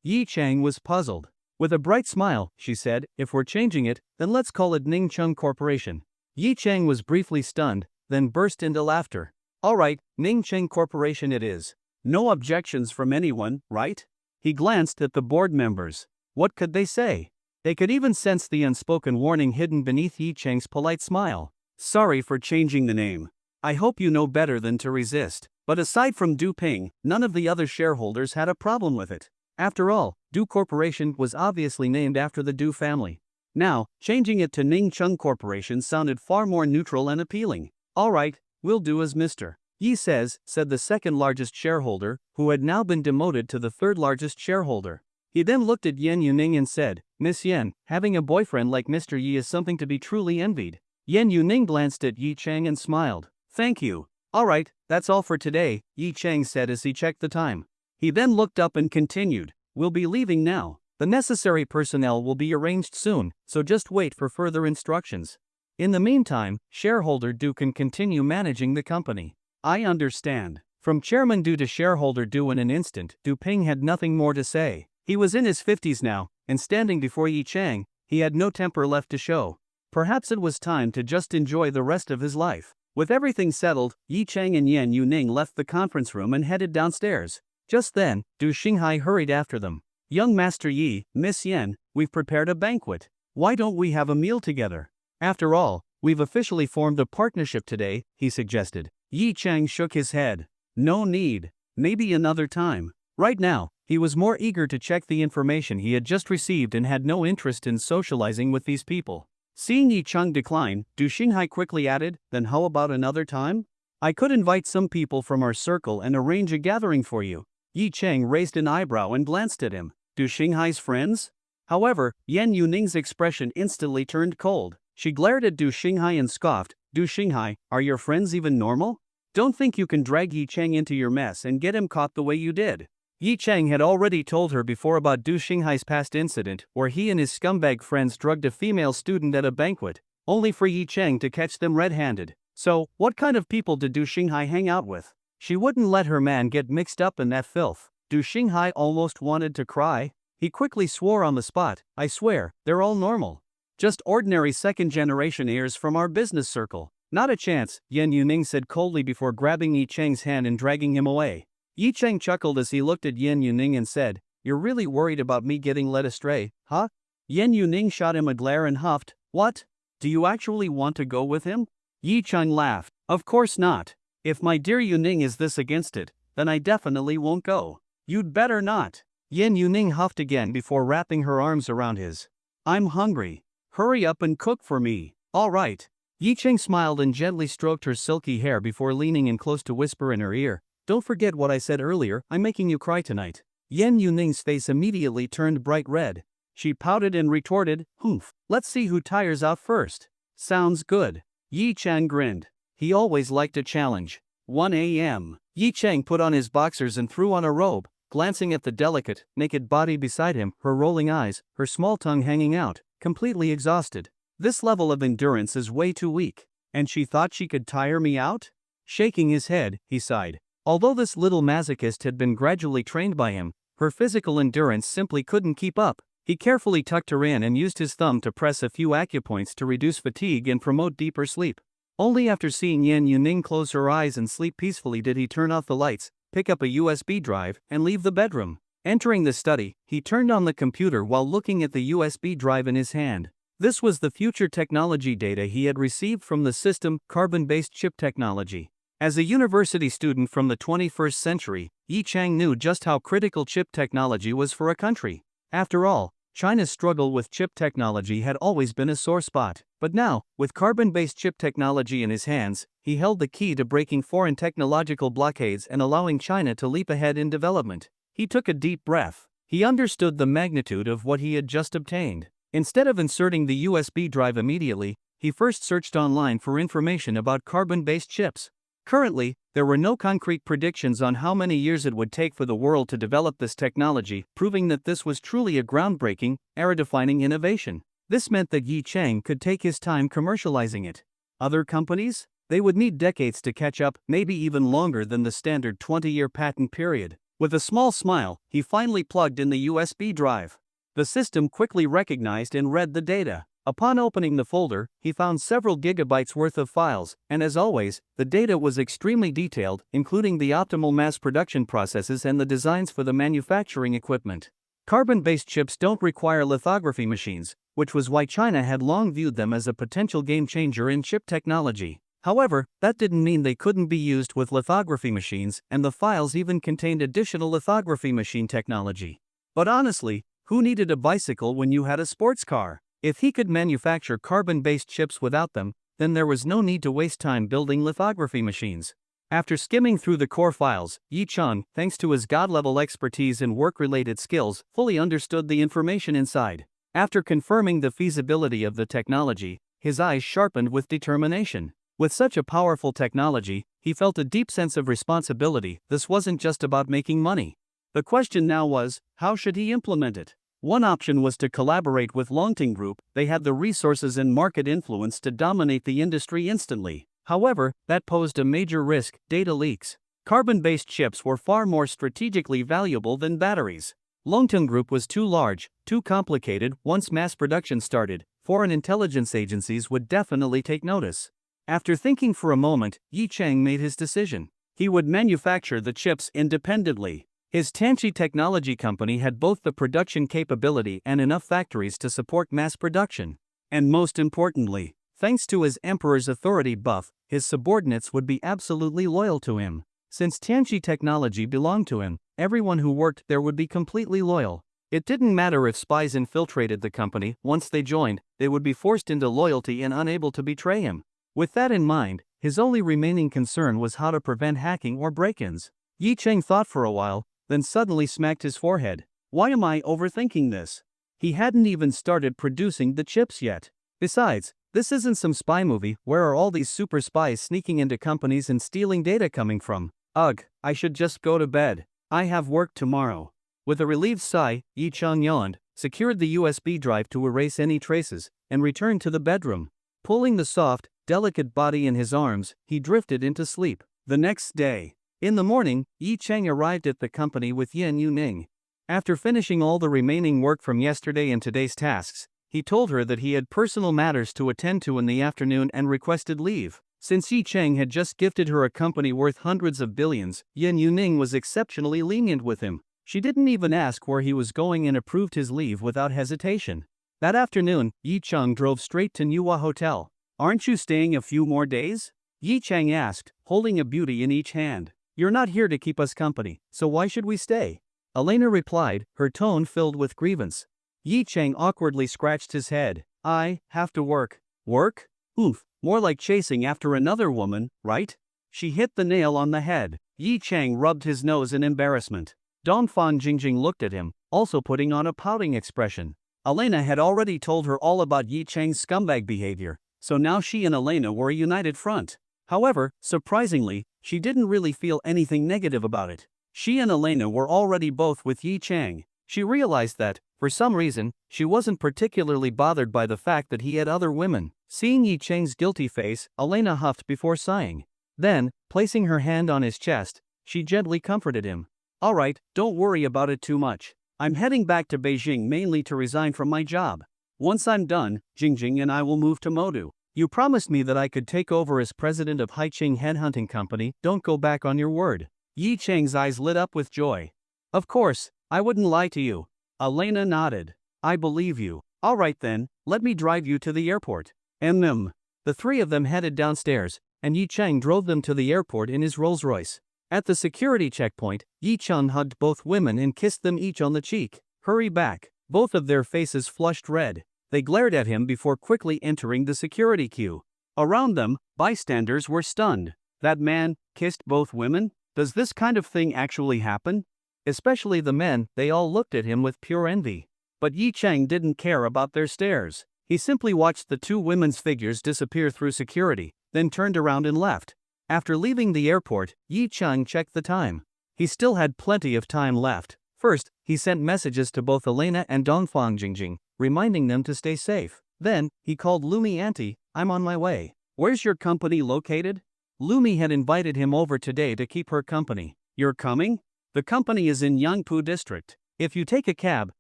Yi Chang was puzzled. With a bright smile, she said, "If we're changing it, then let's call it Ning Chung Corporation." Yi Chang was briefly stunned, then burst into laughter. "All right, Ning Chung Corporation it is. No objections from anyone, right?" He glanced at the board members. What could they say? They could even sense the unspoken warning hidden beneath Yi Chang's polite smile. "Sorry for changing the name. I hope you know better than to resist." But aside from Du Ping, none of the other shareholders had a problem with it. After all, Do Corporation was obviously named after the Du family. Now, changing it to Ning Chung Corporation sounded far more neutral and appealing. "All right, we'll do as Mr. Yi said the second largest shareholder, who had now been demoted to the third largest shareholder. He then looked at Yen Yuning and said, "Miss Yen, having a boyfriend like Mr. Yi is something to be truly envied." Yen Yuning glanced at Yi Chang and smiled. "Thank you. All right, that's all for today," Yi Chang said as he checked the time. He then looked up and continued, "We'll be leaving now. The necessary personnel will be arranged soon, so just wait for further instructions. In the meantime, shareholder Du can continue managing the company. I understand. From Chairman Du to shareholder Du in an instant, Du Ping had nothing more to say. He was in his 50s now, and standing before Yi Chang, he had no temper left to show. Perhaps it was time to just enjoy the rest of his life. With everything settled, Yi Chang and Yan Yuning left the conference room and headed downstairs. Just then, Du Xinghai hurried after them. Young Master Yi, Miss Yan, we've prepared a banquet. Why don't we have a meal together? After all, we've officially formed a partnership today, he suggested. Yi Chang shook his head. No need. Maybe another time. Right now, he was more eager to check the information he had just received and had no interest in socializing with these people. Seeing Yi Chang decline, Du Xinghai quickly added, then how about another time? I could invite some people from our circle and arrange a gathering for you. Yi Chang raised an eyebrow and glanced at him. Du Xinghai's friends? However, Yan Yuning's expression instantly turned cold. She glared at Du Xinghai and scoffed. Du Xinghai, are your friends even normal? Don't think you can drag Yi Chang into your mess and get him caught the way you did. Yi Chang had already told her before about Du Xinghai's past incident where he and his scumbag friends drugged a female student at a banquet, only for Yi Chang to catch them red-handed. So, what kind of people did Du Xinghai hang out with? She wouldn't let her man get mixed up in that filth. Du Xinghai almost wanted to cry. He quickly swore on the spot, I swear, they're all normal. Just ordinary second-generation heirs from our business circle. Not a chance, Yan Yuning said coldly before grabbing Yi Chang's hand and dragging him away. Yi Chang chuckled as he looked at Yan Yuning and said, You're really worried about me getting led astray, huh? Yan Yuning shot him a glare and huffed, What? Do you actually want to go with him? Yi Chang laughed, Of course not. If my dear Yuning is this against it, then I definitely won't go. You'd better not. Yan Yuning huffed again before wrapping her arms around his. I'm hungry. Hurry up and cook for me. All right. Yi Chang smiled and gently stroked her silky hair before leaning in close to whisper in her ear, Don't forget what I said earlier, I'm making you cry tonight. Yan Yuning's face immediately turned bright red. She pouted and retorted, Humph, let's see who tires out first. Sounds good. Yi Chang grinned. He always liked a challenge. 1 a.m. Yi Chang put on his boxers and threw on a robe, glancing at the delicate, naked body beside him, her rolling eyes, her small tongue hanging out, completely exhausted. This level of endurance is way too weak. And she thought she could tire me out? Shaking his head, he sighed. Although this little masochist had been gradually trained by him, her physical endurance simply couldn't keep up. He carefully tucked her in and used his thumb to press a few acupoints to reduce fatigue and promote deeper sleep. Only after seeing Yan Yuning close her eyes and sleep peacefully did he turn off the lights, pick up a USB drive, and leave the bedroom. Entering the study, he turned on the computer while looking at the USB drive in his hand. This was the future technology data he had received from the system, carbon-based chip technology. As a university student from the 21st century, Yi Chang knew just how critical chip technology was for a country. After all, China's struggle with chip technology had always been a sore spot. But now, with carbon-based chip technology in his hands, he held the key to breaking foreign technological blockades and allowing China to leap ahead in development. He took a deep breath. He understood the magnitude of what he had just obtained. Instead of inserting the USB drive immediately, he first searched online for information about carbon-based chips. Currently, there were no concrete predictions on how many years it would take for the world to develop this technology, proving that this was truly a groundbreaking, era-defining innovation. This meant that Yi Chang could take his time commercializing it. Other companies? They would need decades to catch up, maybe even longer than the standard 20-year patent period. With a small smile, he finally plugged in the USB drive. The system quickly recognized and read the data. Upon opening the folder, he found several gigabytes worth of files, and as always, the data was extremely detailed, including the optimal mass production processes and the designs for the manufacturing equipment. Carbon-based chips don't require lithography machines, which was why China had long viewed them as a potential game-changer in chip technology. However, that didn't mean they couldn't be used with lithography machines, and the files even contained additional lithography machine technology. But honestly, who needed a bicycle when you had a sports car? If he could manufacture carbon-based chips without them, then there was no need to waste time building lithography machines. After skimming through the core files, Yi Chang, thanks to his god-level expertise and work-related skills, fully understood the information inside. After confirming the feasibility of the technology, his eyes sharpened with determination. With such a powerful technology, he felt a deep sense of responsibility. This wasn't just about making money. The question now was, how should he implement it? One option was to collaborate with Longting Group. They had the resources and market influence to dominate the industry instantly. However, that posed a major risk: data leaks. Carbon-based chips were far more strategically valuable than batteries. Longting Group was too large, too complicated. Once mass production started, foreign intelligence agencies would definitely take notice. After thinking for a moment, Yi Chang made his decision. He would manufacture the chips independently. His Tanchi Technology Company had both the production capability and enough factories to support mass production. And most importantly, thanks to his emperor's authority buff, his subordinates would be absolutely loyal to him. Since Tanchi Technology belonged to him, everyone who worked there would be completely loyal. It didn't matter if spies infiltrated the company. Once they joined, they would be forced into loyalty and unable to betray him. With that in mind, his only remaining concern was how to prevent hacking or break-ins. Yi Chang thought for a while, then suddenly smacked his forehead. Why am I overthinking this? He hadn't even started producing the chips yet. Besides, this isn't some spy movie. Where are all these super spies sneaking into companies and stealing data coming from? Ugh, I should just go to bed. I have work tomorrow. With a relieved sigh, Yi Chang yawned, secured the USB drive to erase any traces, and returned to the bedroom. Pulling the soft, delicate body in his arms, he drifted into sleep. The next day, in the morning, Yi Chang arrived at the company with Yin Yuning. After finishing all the remaining work from yesterday and today's tasks, he told her that he had personal matters to attend to in the afternoon and requested leave. Since Yi Chang had just gifted her a company worth hundreds of billions, Yin Yuning was exceptionally lenient with him. She didn't even ask where he was going and approved his leave without hesitation. That afternoon, Yi Chang drove straight to Nuwa Hotel. Aren't you staying a few more days? Yi Chang asked, holding a beauty in each hand. You're not here to keep us company, so why should we stay? Elena replied, her tone filled with grievance. Yi Chang awkwardly scratched his head. I have to work. Work? Oof, more like chasing after another woman, right? She hit the nail on the head. Yi Chang rubbed his nose in embarrassment. Dongfang Jingjing looked at him, also putting on a pouting expression. Elena had already told her all about Yi Chang's scumbag behavior, so now she and Elena were a united front. However, surprisingly, she didn't really feel anything negative about it. She and Elena were already both with Yi Chang. She realized that, for some reason, she wasn't particularly bothered by the fact that he had other women. Seeing Yi Chang's guilty face, Elena huffed before sighing. Then, placing her hand on his chest, she gently comforted him. Alright, don't worry about it too much. I'm heading back to Beijing mainly to resign from my job. Once I'm done, Jingjing and I will move to Modu. You promised me that I could take over as president of Haiqing Headhunting Company. Don't go back on your word. Yi Chang's eyes lit up with joy. Of course, I wouldn't lie to you. Elena nodded. I believe you. Alright then, let me drive you to the airport. The three of them headed downstairs, and Yi Chang drove them to the airport in his Rolls-Royce. At the security checkpoint, Yi Chang hugged both women and kissed them each on the cheek. Hurry back. Both of their faces flushed red. They glared at him before quickly entering the security queue. Around them, bystanders were stunned. That man kissed both women? Does this kind of thing actually happen? Especially the men, they all looked at him with pure envy. But Yi Chang didn't care about their stares. He simply watched the two women's figures disappear through security, then turned around and left. After leaving the airport, Yi Chang checked the time. He still had plenty of time left. First, he sent messages to both Elena and Dongfang Jingjing, reminding them to stay safe. Then, he called Lumi Auntie. I'm on my way. Where's your company located? Lumi had invited him over today to keep her company. You're coming? The company is in Yangpu district. If you take a cab,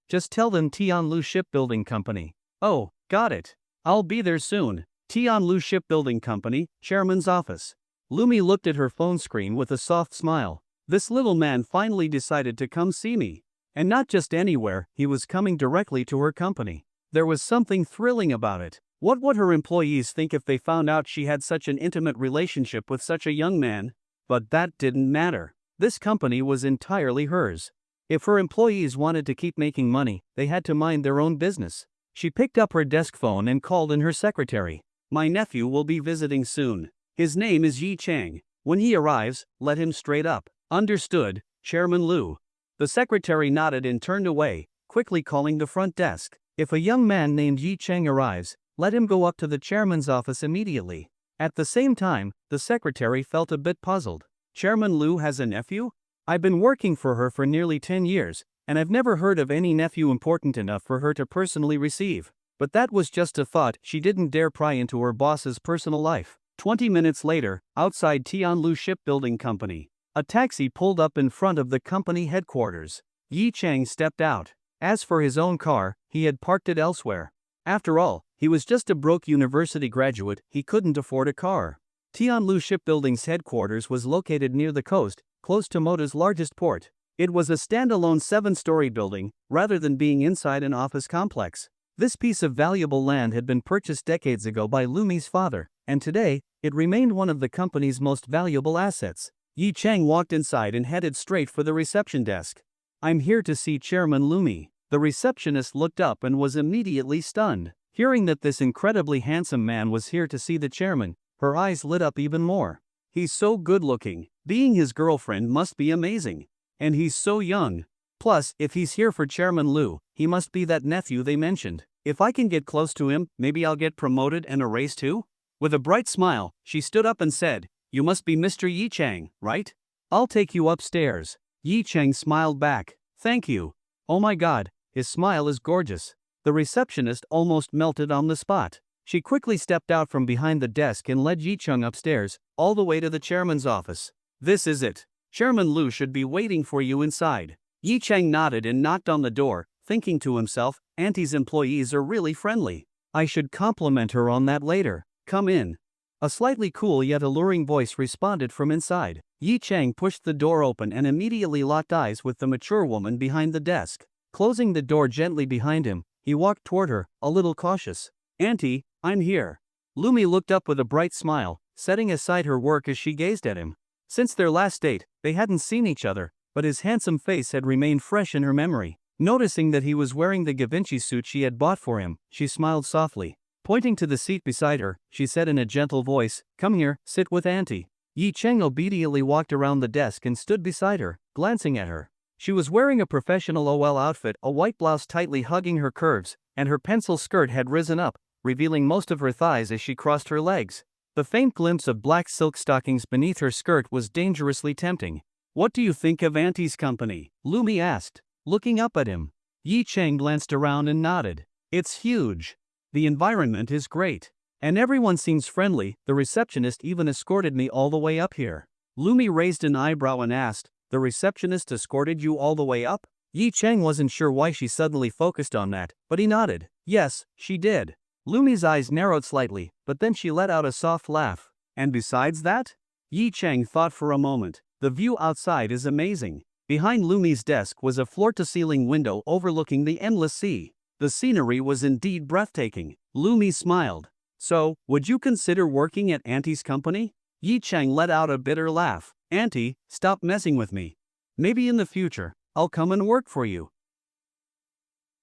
just tell them Tianlu Shipbuilding Company. Oh, got it. I'll be there soon. Tianlu Shipbuilding Company, chairman's office. Lumi looked at her phone screen with a soft smile. This little man finally decided to come see me. And not just anywhere, he was coming directly to her company. There was something thrilling about it. What would her employees think if they found out she had such an intimate relationship with such a young man? But that didn't matter. This company was entirely hers. If her employees wanted to keep making money, they had to mind their own business. She picked up her desk phone and called in her secretary. My nephew will be visiting soon. His name is Yi Chang. When he arrives, let him straight up. Understood, Chairman Liu. The secretary nodded and turned away, quickly calling the front desk. If a young man named Yi Chang arrives, let him go up to the chairman's office immediately. At the same time, the secretary felt a bit puzzled. Chairman Liu has a nephew? I've been working for her for nearly 10 years, and I've never heard of any nephew important enough for her to personally receive. But that was just a thought. She didn't dare pry into her boss's personal life. 20 minutes later, outside Tianlu Shipbuilding Company, a taxi pulled up in front of the company headquarters. Yi Chang stepped out. As for his own car, he had parked it elsewhere. After all, he was just a broke university graduate. He couldn't afford a car. Tianlu Shipbuilding's headquarters was located near the coast, close to Mota's largest port. It was a standalone 7-story building, rather than being inside an office complex. This piece of valuable land had been purchased decades ago by Lumi's father, and today, it remained one of the company's most valuable assets. Yi Chang walked inside and headed straight for the reception desk. "I'm here to see Chairman Lumi." The receptionist looked up and was immediately stunned. Hearing that this incredibly handsome man was here to see the chairman, her eyes lit up even more. He's so good-looking. Being his girlfriend must be amazing. And he's so young. Plus, if he's here for Chairman Lu, he must be that nephew they mentioned. If I can get close to him, maybe I'll get promoted and a raise too? With a bright smile, she stood up and said, "You must be Mr. Yi Chang, right? I'll take you upstairs." Yi Chang smiled back. "Thank you." Oh my god, his smile is gorgeous. The receptionist almost melted on the spot. She quickly stepped out from behind the desk and led Yi Chang upstairs, all the way to the chairman's office. "This is it. Chairman Lu should be waiting for you inside." Yi Chang nodded and knocked on the door, thinking to himself, Auntie's employees are really friendly. I should compliment her on that later. "Come in." A slightly cool yet alluring voice responded from inside. Yi Chang pushed the door open and immediately locked eyes with the mature woman behind the desk. Closing the door gently behind him, he walked toward her, a little cautious. "Auntie, I'm here." Lumi looked up with a bright smile, setting aside her work as she gazed at him. Since their last date, they hadn't seen each other, but his handsome face had remained fresh in her memory. Noticing that he was wearing the Givenchy suit she had bought for him, she smiled softly. Pointing to the seat beside her, she said in a gentle voice, "Come here, sit with Auntie." Yi Chang obediently walked around the desk and stood beside her, glancing at her. She was wearing a professional OL outfit, a white blouse tightly hugging her curves, and her pencil skirt had risen up, revealing most of her thighs as she crossed her legs. The faint glimpse of black silk stockings beneath her skirt was dangerously tempting. "What do you think of Auntie's company?" Lumi asked, looking up at him. Yi Chang glanced around and nodded. "It's huge. The environment is great. And everyone seems friendly. The receptionist even escorted me all the way up here." Lumi raised an eyebrow and asked, "The receptionist escorted you all the way up?" Yi Chang wasn't sure why she suddenly focused on that, but he nodded. "Yes, she did." Lumi's eyes narrowed slightly, but then she let out a soft laugh. "And besides that?" Yi Chang thought for a moment. "The view outside is amazing." Behind Lumi's desk was a floor-to-ceiling window overlooking the endless sea. The scenery was indeed breathtaking. Lumi smiled. "So, would you consider working at Auntie's company?" Yi Chang let out a bitter laugh. "Auntie, stop messing with me. Maybe in the future, I'll come and work for you."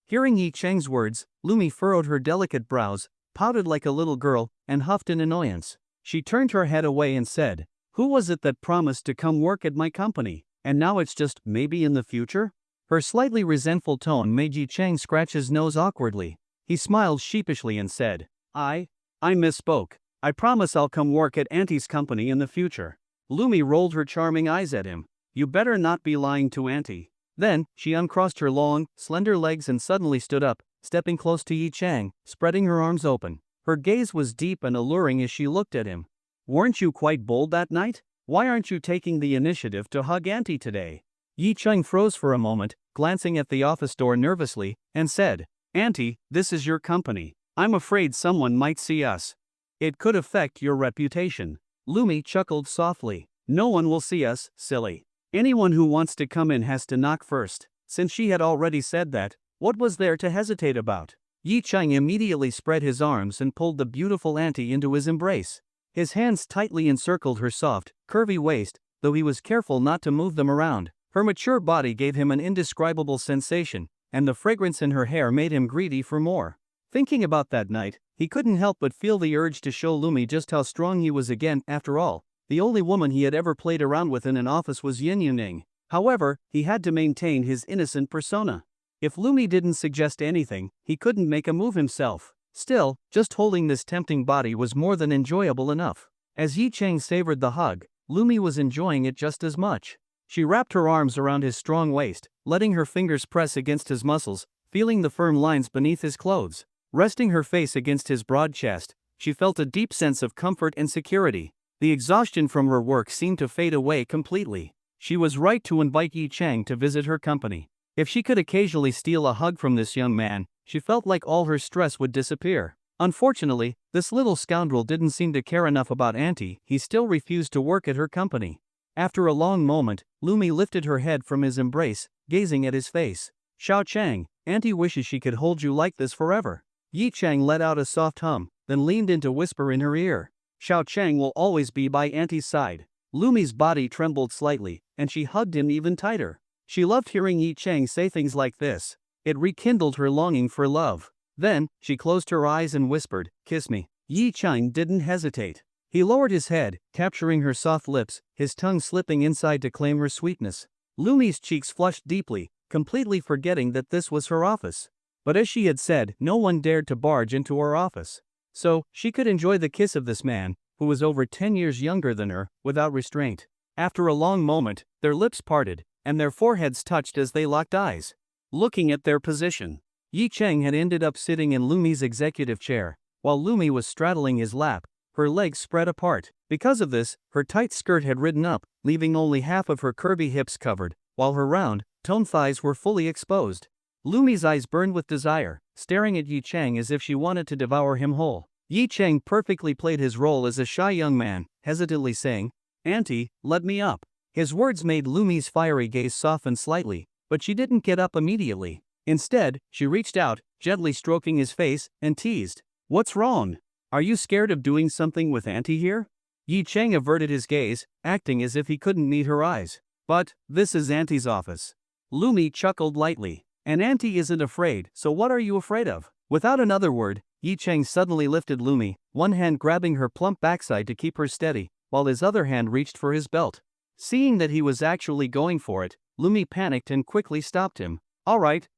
Hearing Yi Chang's words, Lumi furrowed her delicate brows, pouted like a little girl, and huffed in annoyance. She turned her head away and said, "Who was it that promised to come work at my company? And now it's just maybe in the future?" Her slightly resentful tone made Yi Chang scratch his nose awkwardly. He smiled sheepishly and said, I misspoke. I promise I'll come work at Auntie's company in the future." Lumi rolled her charming eyes at him. "You better not be lying to Auntie." Then, she uncrossed her long, slender legs and suddenly stood up, stepping close to Yi Chang, spreading her arms open. Her gaze was deep and alluring as she looked at him. "Weren't you quite bold that night? Why aren't you taking the initiative to hug Auntie today?" Yi Chang froze for a moment, glancing at the office door nervously, and said, "Auntie, this is your company. I'm afraid someone might see us. It could affect your reputation." Lumi chuckled softly. "No one will see us, silly. Anyone who wants to come in has to knock first." Since she had already said that, what was there to hesitate about? Yi Chang immediately spread his arms and pulled the beautiful Auntie into his embrace. His hands tightly encircled her soft, curvy waist, though he was careful not to move them around. Her mature body gave him an indescribable sensation, and the fragrance in her hair made him greedy for more. Thinking about that night, he couldn't help but feel the urge to show Lumi just how strong he was again. After all, the only woman he had ever played around with in an office was Yin Yuning. However, he had to maintain his innocent persona. If Lumi didn't suggest anything, he couldn't make a move himself. Still, just holding this tempting body was more than enjoyable enough. As Yi Chang savored the hug, Lumi was enjoying it just as much. She wrapped her arms around his strong waist, letting her fingers press against his muscles, feeling the firm lines beneath his clothes. Resting her face against his broad chest, she felt a deep sense of comfort and security. The exhaustion from her work seemed to fade away completely. She was right to invite Yi Chang to visit her company. If she could occasionally steal a hug from this young man, she felt like all her stress would disappear. Unfortunately, this little scoundrel didn't seem to care enough about Auntie. He still refused to work at her company. After a long moment, Lumi lifted her head from his embrace, gazing at his face. Xiao Chang, Auntie wishes she could hold you like this forever. Yi Chang let out a soft hum, then leaned in to whisper in her ear. Xiao Chang will always be by Auntie's side. Lumi's body trembled slightly, and she hugged him even tighter. She loved hearing Yi Chang say things like this. It rekindled her longing for love. Then, she closed her eyes and whispered, "Kiss me." Yi Chang didn't hesitate. He lowered his head, capturing her soft lips, his tongue slipping inside to claim her sweetness. Lumi's cheeks flushed deeply, completely forgetting that this was her office. But as she had said, no one dared to barge into her office. So, she could enjoy the kiss of this man, who was over 10 years younger than her, without restraint. After a long moment, their lips parted, and their foreheads touched as they locked eyes. Looking at their position, Yi Chang had ended up sitting in Lumi's executive chair, while Lumi was straddling his lap, her legs spread apart. Because of this, her tight skirt had ridden up, leaving only half of her curvy hips covered, while her round, toned thighs were fully exposed. Lumi's eyes burned with desire, staring at Yi Chang as if she wanted to devour him whole. Yi Chang perfectly played his role as a shy young man, hesitantly saying, "Auntie, let me up." His words made Lumi's fiery gaze soften slightly, but she didn't get up immediately. Instead, she reached out, gently stroking his face, and teased, "What's wrong? Are you scared of doing something with Auntie here?" Yi Chang averted his gaze, acting as if he couldn't meet her eyes. "But, this is Auntie's office." Lumi chuckled lightly. "And Auntie isn't afraid, so what are you afraid of?" Without another word, Yi Chang suddenly lifted Lumi, one hand grabbing her plump backside to keep her steady, while his other hand reached for his belt. Seeing that he was actually going for it, Lumi panicked and quickly stopped him. All right,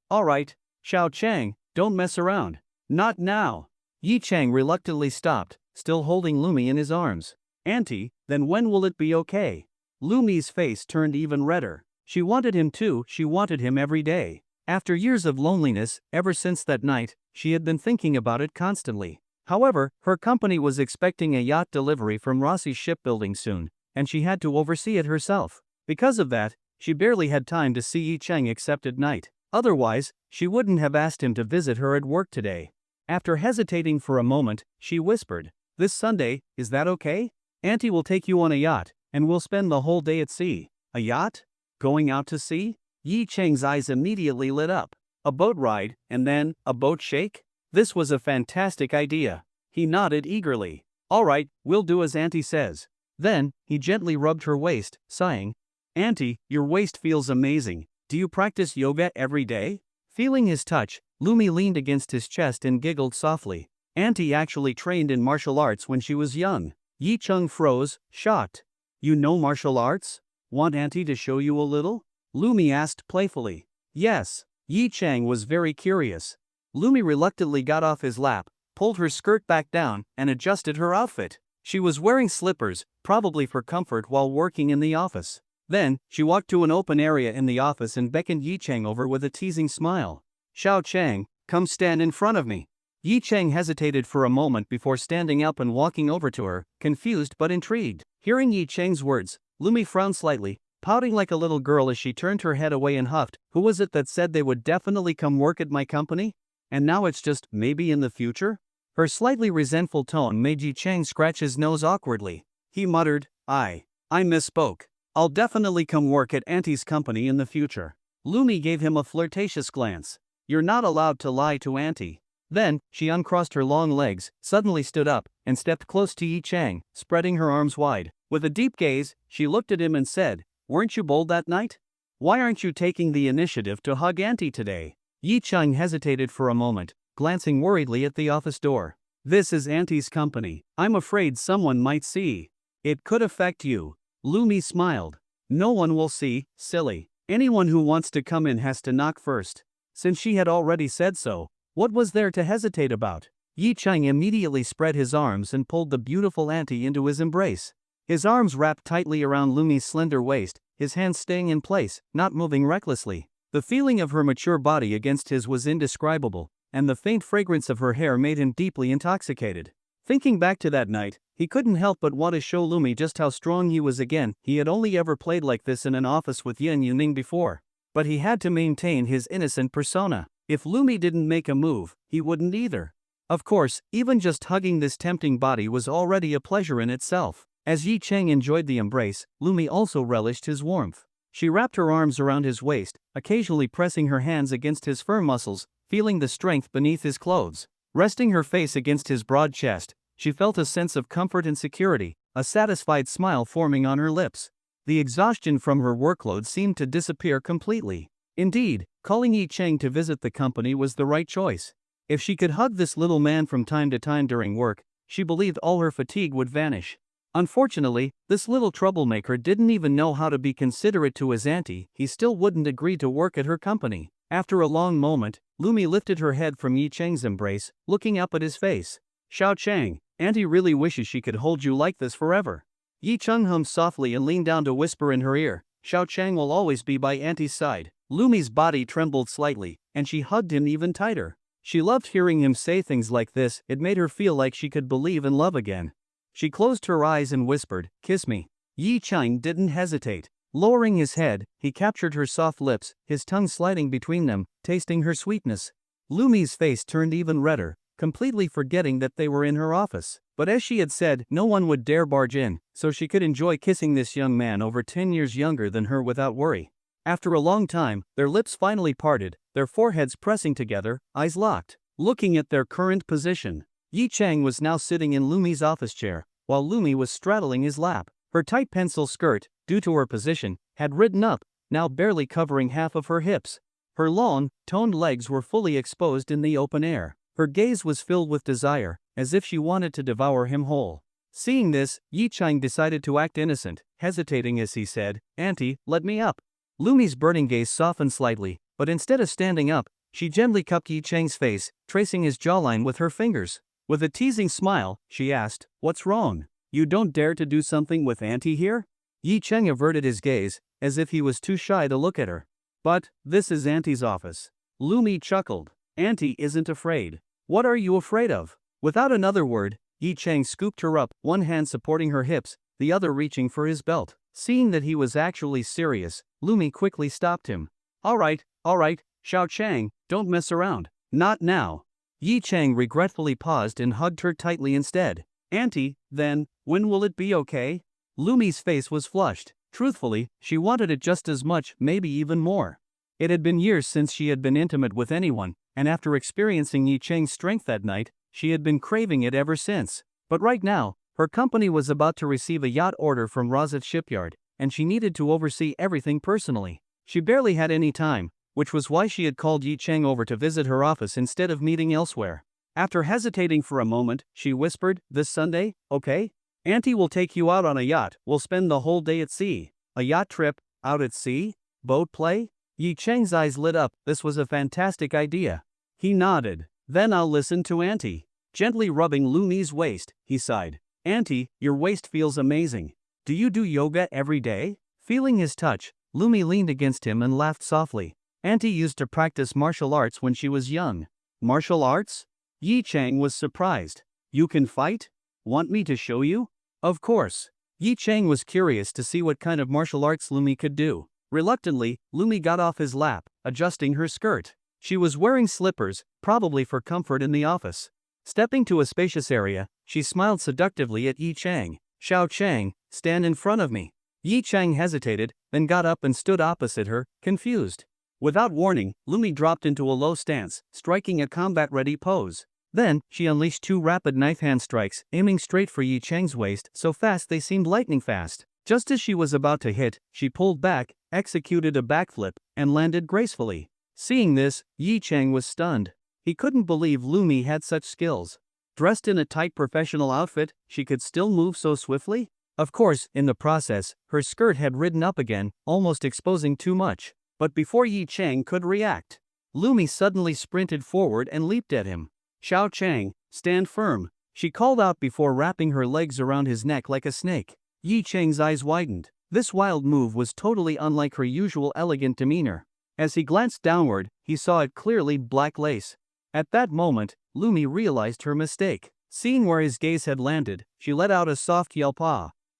Xiao Chang, don't mess around. Not now." Yi Chang reluctantly stopped, still holding Lumi in his arms. "Auntie, then when will it be okay?" Lumi's face turned even redder. She wanted him too, she wanted him every day. After years of loneliness, ever since that night, she had been thinking about it constantly. However, her company was expecting a yacht delivery from Rossi's shipbuilding soon, and she had to oversee it herself. Because of that, she barely had time to see Yi Chang except at night. Otherwise, she wouldn't have asked him to visit her at work today. After hesitating for a moment, she whispered, "This Sunday, is that okay? Auntie will take you on a yacht, and we'll spend the whole day at sea." A yacht? Going out to sea? Yi Chang's eyes immediately lit up. A boat ride, and then, a boat shake? This was a fantastic idea. He nodded eagerly. "All right, we'll do as Auntie says." Then, he gently rubbed her waist, sighing, "Auntie, your waist feels amazing. Do you practice yoga every day?" Feeling his touch, Lumi leaned against his chest and giggled softly. Auntie actually trained in martial arts when she was young. Yi Chang froze, shocked. "You know martial arts? Want Auntie to show you a little?" Lumi asked playfully. "Yes." Yi Chang was very curious. Lumi reluctantly got off his lap, pulled her skirt back down, and adjusted her outfit. She was wearing slippers, probably for comfort while working in the office. Then, she walked to an open area in the office and beckoned Yi Chang over with a teasing smile. "Xiao Chang, come stand in front of me." Yi Chang hesitated for a moment before standing up and walking over to her, confused but intrigued. Hearing Yi Chang's words, Lumi frowned slightly, pouting like a little girl as she turned her head away and huffed, "Who was it that said they would definitely come work at my company? And now it's just, maybe in the future?" Her slightly resentful tone made Yi Chang scratch his nose awkwardly. He muttered, I misspoke. I'll definitely come work at Auntie's company in the future." Lumi gave him a flirtatious glance. "You're not allowed to lie to Auntie." Then, she uncrossed her long legs, suddenly stood up, and stepped close to Yi Chang, spreading her arms wide. With a deep gaze, she looked at him and said, "Weren't you bold that night? Why aren't you taking the initiative to hug Auntie today?" Yi Chang hesitated for a moment, glancing worriedly at the office door. "This is Auntie's company. I'm afraid someone might see. It could affect you." Lumi smiled. "No one will see, silly. Anyone who wants to come in has to knock first." Since she had already said so, what was there to hesitate about? Yi Chang immediately spread his arms and pulled the beautiful Auntie into his embrace. His arms wrapped tightly around Lumi's slender waist, his hands staying in place, not moving recklessly. The feeling of her mature body against his was indescribable, and the faint fragrance of her hair made him deeply intoxicated. Thinking back to that night, he couldn't help but want to show Lumi just how strong he was again. He had only ever played like this in an office with Yin Yuning before. But he had to maintain his innocent persona. If Lumi didn't make a move, he wouldn't either. Of course, even just hugging this tempting body was already a pleasure in itself. As Yi Cheng enjoyed the embrace, Lumi also relished his warmth. She wrapped her arms around his waist, occasionally pressing her hands against his firm muscles, feeling the strength beneath his clothes. Resting her face against his broad chest, she felt a sense of comfort and security, a satisfied smile forming on her lips. The exhaustion from her workload seemed to disappear completely. Indeed, calling Yi Cheng to visit the company was the right choice. If she could hug this little man from time to time during work, she believed all her fatigue would vanish. Unfortunately, this little troublemaker didn't even know how to be considerate to his auntie. He still wouldn't agree to work at her company. After a long moment, Lumi lifted her head from Yi Cheng's embrace, looking up at his face. "Xiao Cheng, auntie really wishes she could hold you like this forever." Yi Cheng hummed softly and leaned down to whisper in her ear, "Xiao Cheng will always be by auntie's side." Lumi's body trembled slightly, and she hugged him even tighter. She loved hearing him say things like this. It made her feel like she could believe in love again. She closed her eyes and whispered, "Kiss me." Yi Cheng didn't hesitate. Lowering his head, he captured her soft lips, his tongue sliding between them, tasting her sweetness. Lumi's face turned even redder, completely forgetting that they were in her office. But as she had said, no one would dare barge in, so she could enjoy kissing this young man over 10 years younger than her without worry. After a long time, their lips finally parted, their foreheads pressing together, eyes locked. Looking at their current position, Yi Cheng was now sitting in Lumi's office chair, while Lumi was straddling his lap. Her tight pencil skirt, due to her position, had ridden up, now barely covering half of her hips. Her long, toned legs were fully exposed in the open air. Her gaze was filled with desire, as if she wanted to devour him whole. Seeing this, Yi Cheng decided to act innocent, hesitating as he said, "Auntie, let me up." Lumi's burning gaze softened slightly, but instead of standing up, she gently cupped Yi Cheng's face, tracing his jawline with her fingers. With a teasing smile, she asked, "What's wrong? You don't dare to do something with auntie here?" Yi Cheng averted his gaze, as if he was too shy to look at her. "But, this is auntie's office." Lumi chuckled. "Auntie isn't afraid. What are you afraid of?" Without another word, Yi Cheng scooped her up, one hand supporting her hips, the other reaching for his belt. Seeing that he was actually serious, Lumi quickly stopped him. All right, Xiao Cheng, don't mess around. Not now." Yi Cheng regretfully paused and hugged her tightly instead. "Auntie, then, when will it be okay?" Lumi's face was flushed. Truthfully, she wanted it just as much, maybe even more. It had been years since she had been intimate with anyone, and after experiencing Yi Cheng's strength that night, she had been craving it ever since. But right now, her company was about to receive a yacht order from Razat shipyard, and she needed to oversee everything personally. She barely had any time, which was why she had called Yi Cheng over to visit her office instead of meeting elsewhere. After hesitating for a moment, she whispered, "This Sunday, okay? Auntie will take you out on a yacht. We'll spend the whole day at sea." A yacht trip, out at sea? Boat play? Yi Cheng's eyes lit up. This was a fantastic idea. He nodded. "Then I'll listen to auntie." Gently rubbing Lumi's waist, he sighed. "Auntie, your waist feels amazing. Do you do yoga every day?" Feeling his touch, Lumi leaned against him and laughed softly. "Auntie used to practice martial arts when she was young." "Martial arts?" Yi Cheng was surprised. "You can fight? Want me to show you?" "Of course." Yi Cheng was curious to see what kind of martial arts Lumi could do. Reluctantly, Lumi got off his lap, adjusting her skirt. She was wearing slippers, probably for comfort in the office. Stepping to a spacious area, she smiled seductively at Yi Cheng. "Xiao Cheng, stand in front of me." Yi Cheng hesitated, then got up and stood opposite her, confused. Without warning, Lumi dropped into a low stance, striking a combat-ready pose. Then, she unleashed two rapid knife hand strikes, aiming straight for Yi Cheng's waist, so fast they seemed lightning fast. Just as she was about to hit, she pulled back, executed a backflip, and landed gracefully. Seeing this, Yi Cheng was stunned. He couldn't believe Lumi had such skills. Dressed in a tight professional outfit, she could still move so swiftly? Of course, in the process, her skirt had ridden up again, almost exposing too much. But before Yi Cheng could react, Lumi suddenly sprinted forward and leaped at him. "Xiao Cheng, stand firm," she called out before wrapping her legs around his neck like a snake. Yi Cheng's eyes widened. This wild move was totally unlike her usual elegant demeanor. As he glanced downward, he saw it clearly black lace. At that moment, Lumi realized her mistake. Seeing where his gaze had landed, she let out a soft yelp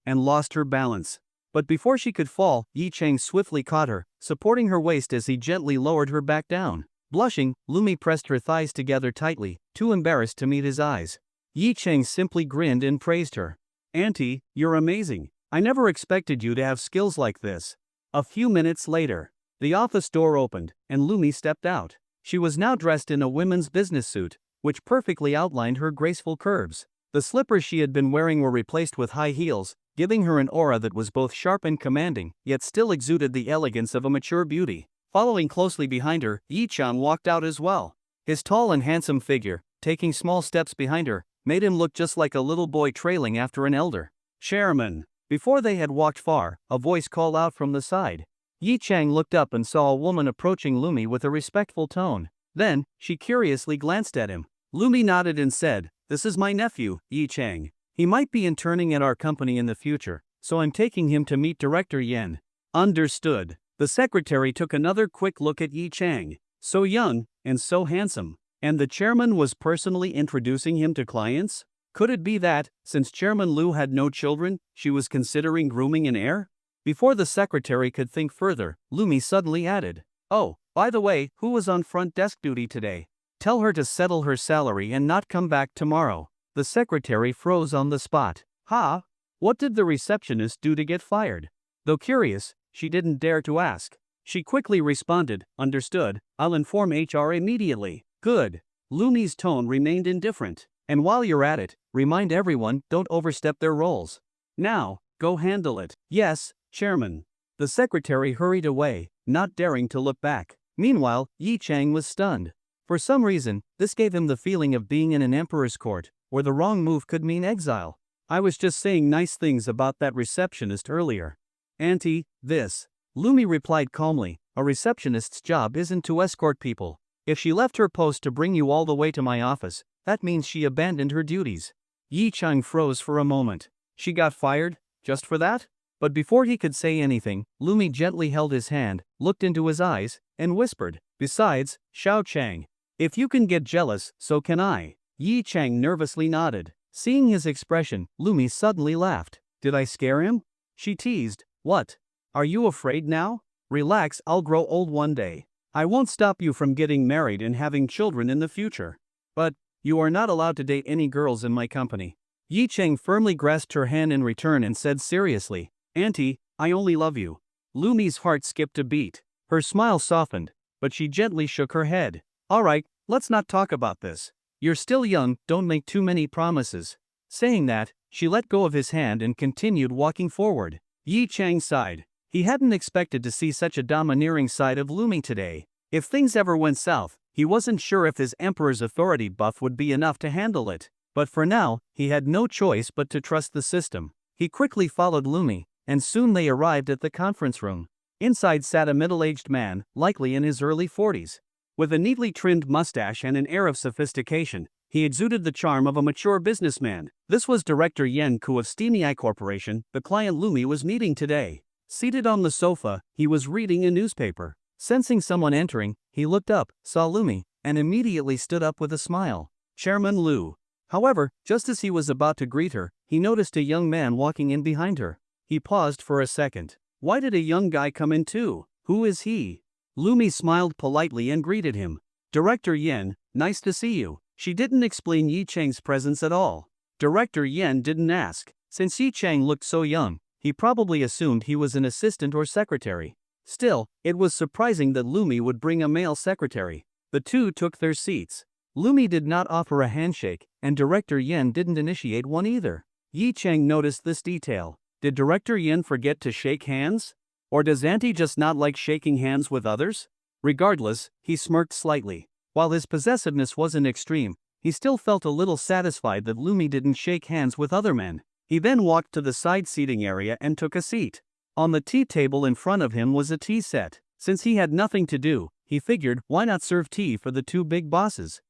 and lost her balance. But before she could fall, Yi Chang swiftly caught her, supporting her waist as he gently lowered her back down. Blushing, Lumi pressed her thighs together tightly, too embarrassed to meet his eyes. Yi Chang simply grinned and praised her. "Auntie, you're amazing. I never expected you to have skills like this." A few minutes later, the office door opened, and Lumi stepped out. She was now dressed in a women's business suit, which perfectly outlined her graceful curves. The slippers she had been wearing were replaced with high heels, giving her an aura that was both sharp and commanding, yet still exuded the elegance of a mature beauty. Following closely behind her, Yi Chang walked out as well. His tall and handsome figure, taking small steps behind her, made him look just like a little boy trailing after an elder. "Chairman." Before they had walked far, a voice called out from the side. Yi Chang looked up and saw a woman approaching Lumi with a respectful tone. Then, she curiously glanced at him. Lumi nodded and said, "This is my nephew, Yi Chang. He might be interning at our company in the future, so I'm taking him to meet Director Yen." "Understood." The secretary took another quick look at Yi Chang. So young, and so handsome. And the chairman was personally introducing him to clients? Could it be that, since Chairman Liu had no children, she was considering grooming an heir? Before the secretary could think further, Lumi suddenly added, "Oh, by the way, who was on front desk duty today? Tell her to settle her salary and not come back tomorrow." The secretary froze on the spot. "Ha? What did the receptionist do to get fired?" Though curious, she didn't dare to ask. She quickly responded, "Understood, I'll inform HR immediately." "Good." Lumi's tone remained indifferent. "And while you're at it, remind everyone, don't overstep their roles. Now, go handle it." "Yes, Chairman." The secretary hurried away, not daring to look back. Meanwhile, Yi Chang was stunned. For some reason, this gave him the feeling of being in an emperor's court, where the wrong move could mean exile. "I was just saying nice things about that receptionist earlier." "Auntie, this." Lumi replied calmly, "A receptionist's job isn't to escort people. If she left her post to bring you all the way to my office, that means she abandoned her duties." Yi Chang froze for a moment. She got fired? Just for that? But before he could say anything, Lumi gently held his hand, looked into his eyes, and whispered, "Besides, Xiao Chang, if you can get jealous, so can I." Yi Chang nervously nodded. Seeing his expression, Lumi suddenly laughed. "Did I scare him?" She teased. "What? Are you afraid now? Relax, I'll grow old one day. I won't stop you from getting married and having children in the future. But, you are not allowed to date any girls in my company." Yi Chang firmly grasped her hand in return and said seriously, "Auntie, I only love you." Lumi's heart skipped a beat. Her smile softened, but she gently shook her head. "Alright, let's not talk about this. You're still young, don't make too many promises." Saying that, she let go of his hand and continued walking forward. Yi Chang sighed. He hadn't expected to see such a domineering side of Lumi today. If things ever went south, he wasn't sure if his emperor's authority buff would be enough to handle it. But for now, he had no choice but to trust the system. He quickly followed Lumi, and soon they arrived at the conference room. Inside sat a middle-aged man, likely in his early 40s. With a neatly trimmed mustache and an air of sophistication, he exuded the charm of a mature businessman. This was Director Yen Ku of Steamy Eye Corporation, the client Lumi was meeting today. Seated on the sofa, he was reading a newspaper. Sensing someone entering, he looked up, saw Lumi, and immediately stood up with a smile. "Chairman Liu." However, just as he was about to greet her, he noticed a young man walking in behind her. He paused for a second. Why did a young guy come in too? Who is he? Lumi smiled politely and greeted him. "Director Yen, nice to see you." She didn't explain Yi Chang's presence at all. Director Yen didn't ask. Since Yi Chang looked so young, he probably assumed he was an assistant or secretary. Still, it was surprising that Lumi would bring a male secretary. The two took their seats. Lumi did not offer a handshake, and Director Yen didn't initiate one either. Yi Chang noticed this detail. Did Director Yen forget to shake hands? Or does Auntie just not like shaking hands with others? Regardless, he smirked slightly. While his possessiveness wasn't extreme, he still felt a little satisfied that Lumi didn't shake hands with other men. He then walked to the side seating area and took a seat. On the tea table in front of him was a tea set. Since he had nothing to do, he figured, why not serve tea for the two big bosses?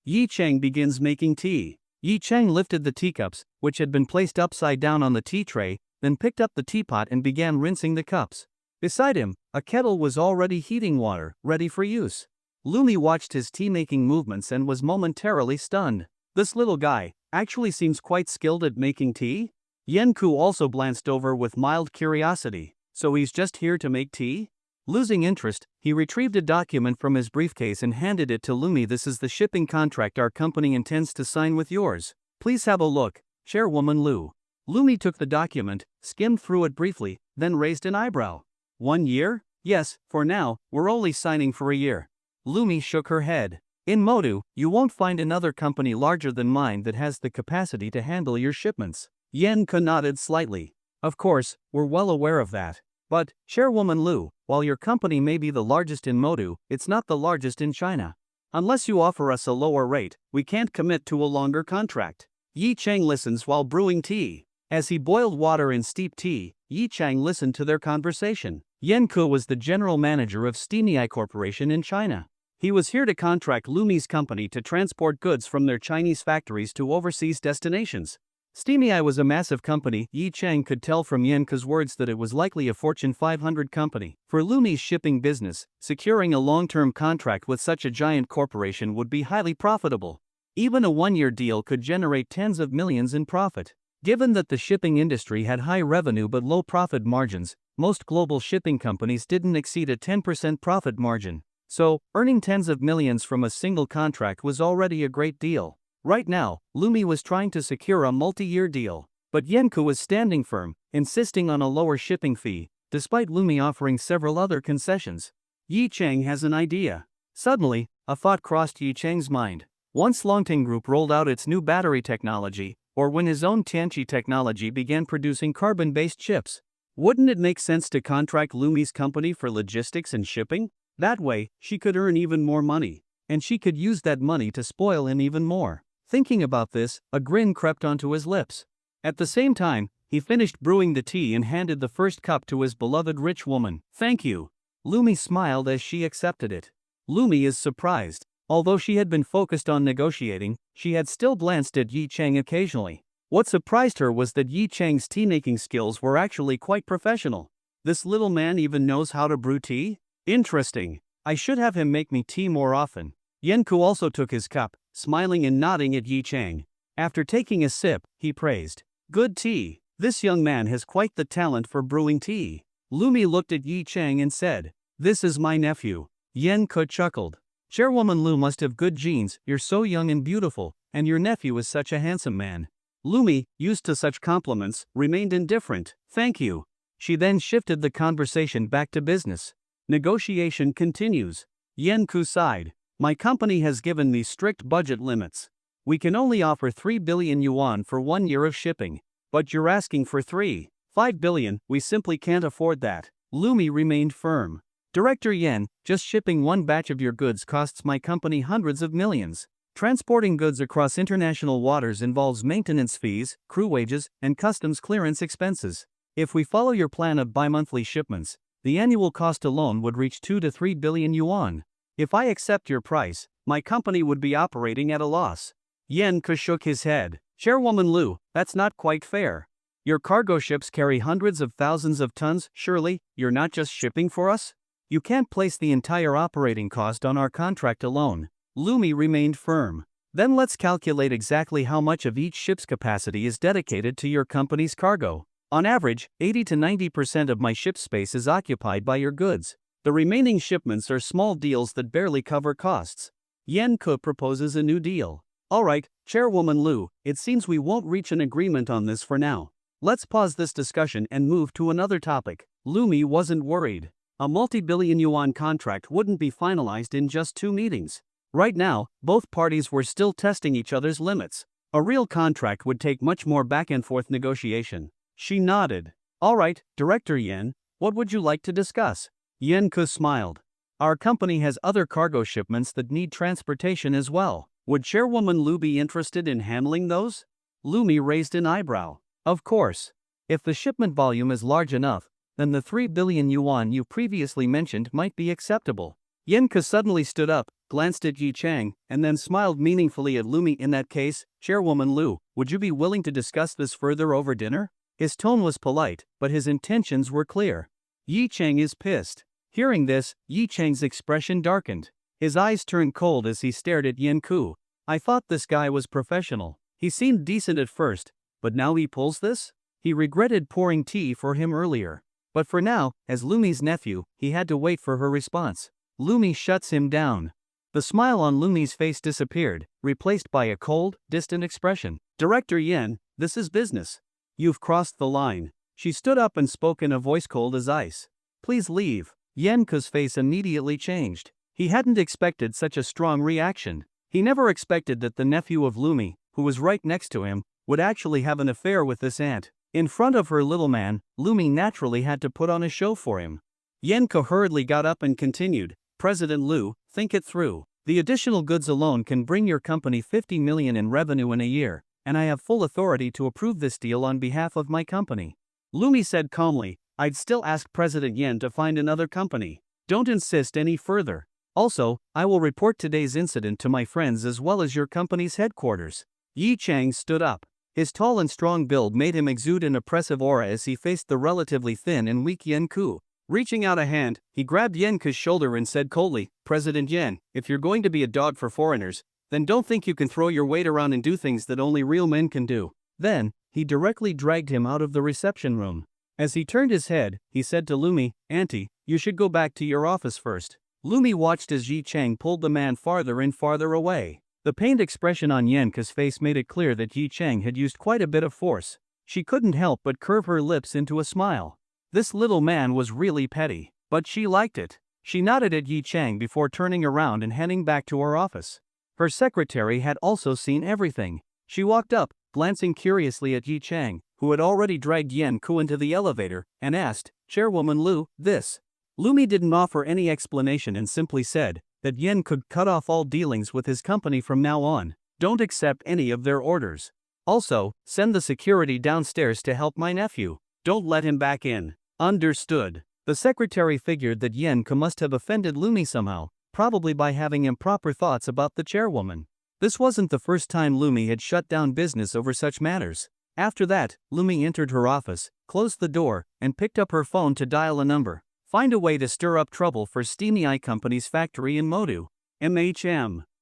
Yi Chang begins making tea. Yi Chang lifted the teacups, which had been placed upside down on the tea tray, then picked up the teapot and began rinsing the cups. Beside him, A kettle was already heating water, ready for use. Lumi watched his tea-making movements and was momentarily stunned. This little guy actually seems quite skilled at making tea? Yenku also glanced over with mild curiosity. So he's just here to make tea? Losing interest, he retrieved a document from his briefcase and handed it to Lumi. This is the shipping contract our company intends to sign with yours. Please have a look, Chairwoman Lu. Lumi took the document, skimmed through it briefly, then raised an eyebrow. 1 year? Yes, for now, we're only signing for a year. Lumi shook her head. In Modu, you won't find another company larger than mine that has the capacity to handle your shipments. Yenku nodded slightly. Of course, we're well aware of that. But, Chairwoman Lu, while your company may be the largest in Modu, it's not the largest in China. Unless you offer us a lower rate, we can't commit to a longer contract. Yi Cheng listens while brewing tea. As he boiled water in steeped tea, Yi Cheng listened to their conversation. Yenku was the general manager of Steamy Corporation in China. He was here to contract Lumi's company to transport goods from their Chinese factories to overseas destinations. Steamy was a massive company. Yi Cheng could tell from Yenku's words that it was likely a Fortune 500 company. For Lumi's shipping business, securing a long-term contract with such a giant corporation would be highly profitable. Even a one-year deal could generate tens of millions in profit. Given that the shipping industry had high revenue but low profit margins, most global shipping companies didn't exceed a 10% profit margin. So, earning tens of millions from a single contract was already a great deal. Right now, Lumi was trying to secure a multi-year deal. But Yenku was standing firm, insisting on a lower shipping fee, despite Lumi offering several other concessions. Yi Cheng has an idea. Suddenly, a thought crossed Yi Cheng's mind. Once Longting Group rolled out its new battery technology, or when his own Tianqi technology began producing carbon-based chips, wouldn't it make sense to contract Lumi's company for logistics and shipping? That way, she could earn even more money, and she could use that money to spoil him even more. Thinking about this, a grin crept onto his lips. At the same time, he finished brewing the tea and handed the first cup to his beloved rich woman. Thank you. Lumi smiled as she accepted it. Lumi is surprised. Although she had been focused on negotiating, she had still glanced at Yi Cheng occasionally. What surprised her was that Yi Cheng's tea-making skills were actually quite professional. This little man even knows how to brew tea? Interesting. I should have him make me tea more often. Yenku also took his cup, smiling and nodding at Yi Cheng. After taking a sip, he praised. Good tea. This young man has quite the talent for brewing tea. Lumi looked at Yi Cheng and said, This is my nephew. Yenku chuckled. Chairwoman Lu must have good genes. You're so young and beautiful, and your nephew is such a handsome man. Lumi, used to such compliments, remained indifferent. Thank you. She then shifted the conversation back to business. Negotiation continues. Yenku sighed. My company has given me strict budget limits. We can only offer 3 billion yuan for 1 year of shipping. But you're asking for 5 billion, we simply can't afford that. Lumi remained firm. Director Yen, just shipping one batch of your goods costs my company hundreds of millions. Transporting goods across international waters involves maintenance fees, crew wages, and customs clearance expenses. If we follow your plan of bi-monthly shipments, the annual cost alone would reach 2 to 3 billion yuan. If I accept your price, my company would be operating at a loss. Yenku shook his head. Chairwoman Lu, that's not quite fair. Your cargo ships carry hundreds of thousands of tons. Surely, you're not just shipping for us? You can't place the entire operating cost on our contract alone. Lumi remained firm. Then let's calculate exactly how much of each ship's capacity is dedicated to your company's cargo. On average, 80 to 90% of my ship space is occupied by your goods. The remaining shipments are small deals that barely cover costs. Yenku proposes a new deal. Alright, Chairwoman Lu, it seems we won't reach an agreement on this for now. Let's pause this discussion and move to another topic. Lumi wasn't worried. A multi-billion yuan contract wouldn't be finalized in just 2 meetings. Right now, both parties were still testing each other's limits. A real contract would take much more back-and-forth negotiation. She nodded. Alright, Director Yen, what would you like to discuss? Yenku smiled. Our company has other cargo shipments that need transportation as well. Would Chairwoman Lu be interested in handling those? Lumi raised an eyebrow. Of course. If the shipment volume is large enough, then the 3 billion yuan you previously mentioned might be acceptable. Yenku suddenly stood up, glanced at Yi Cheng, and then smiled meaningfully at Lumi. In that case, Chairwoman Lu, would you be willing to discuss this further over dinner? His tone was polite, but his intentions were clear. Yi Cheng is pissed. Hearing this, Yi Chang's expression darkened. His eyes turned cold as he stared at Yen Ku. I thought this guy was professional. He seemed decent at first, but now he pulls this? He regretted pouring tea for him earlier. But for now, as Lumi's nephew, he had to wait for her response. Lumi shuts him down. The smile on Lumi's face disappeared, replaced by a cold, distant expression. Director Yen, this is business. You've crossed the line. She stood up and spoke in a voice cold as ice. Please leave. Yen Ku's face immediately changed. He hadn't expected such a strong reaction. He never expected that the nephew of Lumi, who was right next to him, would actually have an affair with this aunt. In front of her little man, Lumi naturally had to put on a show for him. Yen Ku hurriedly got up and continued, President Liu, think it through. The additional goods alone can bring your company 50 million in revenue in a year, and I have full authority to approve this deal on behalf of my company. Lumi said calmly, I'd still ask President Yen to find another company. Don't insist any further. Also, I will report today's incident to my friends as well as your company's headquarters. Yi Chang stood up. His tall and strong build made him exude an oppressive aura as he faced the relatively thin and weak Yen Ku. Reaching out a hand, he grabbed Yen Ku's shoulder and said coldly, President Yen, if you're going to be a dog for foreigners, then don't think you can throw your weight around and do things that only real men can do. Then, he directly dragged him out of the reception room. As he turned his head, he said to Lumi, Auntie, you should go back to your office first. Lumi watched as Yi Chang pulled the man farther and farther away. The pained expression on Yen Ku's face made it clear that Yi Chang had used quite a bit of force. She couldn't help but curve her lips into a smile. This little man was really petty, but she liked it. She nodded at Yi Chang before turning around and heading back to her office. Her secretary had also seen everything. She walked up, glancing curiously at Yi Chang, who had already dragged Yen Ku into the elevator, and asked, Chairwoman Liu, this. Lumi didn't offer any explanation and simply said that Yen could cut off all dealings with his company from now on. Don't accept any of their orders. Also, send the security downstairs to help my nephew. Don't let him back in. Understood. The secretary figured that Yen Ku must have offended Lumi somehow, probably by having improper thoughts about the chairwoman. This wasn't the first time Lumi had shut down business over such matters. After that, Lumi entered her office, closed the door, and picked up her phone to dial a number. Find a way to stir up trouble for Steamy Eye Company's factory in Modu.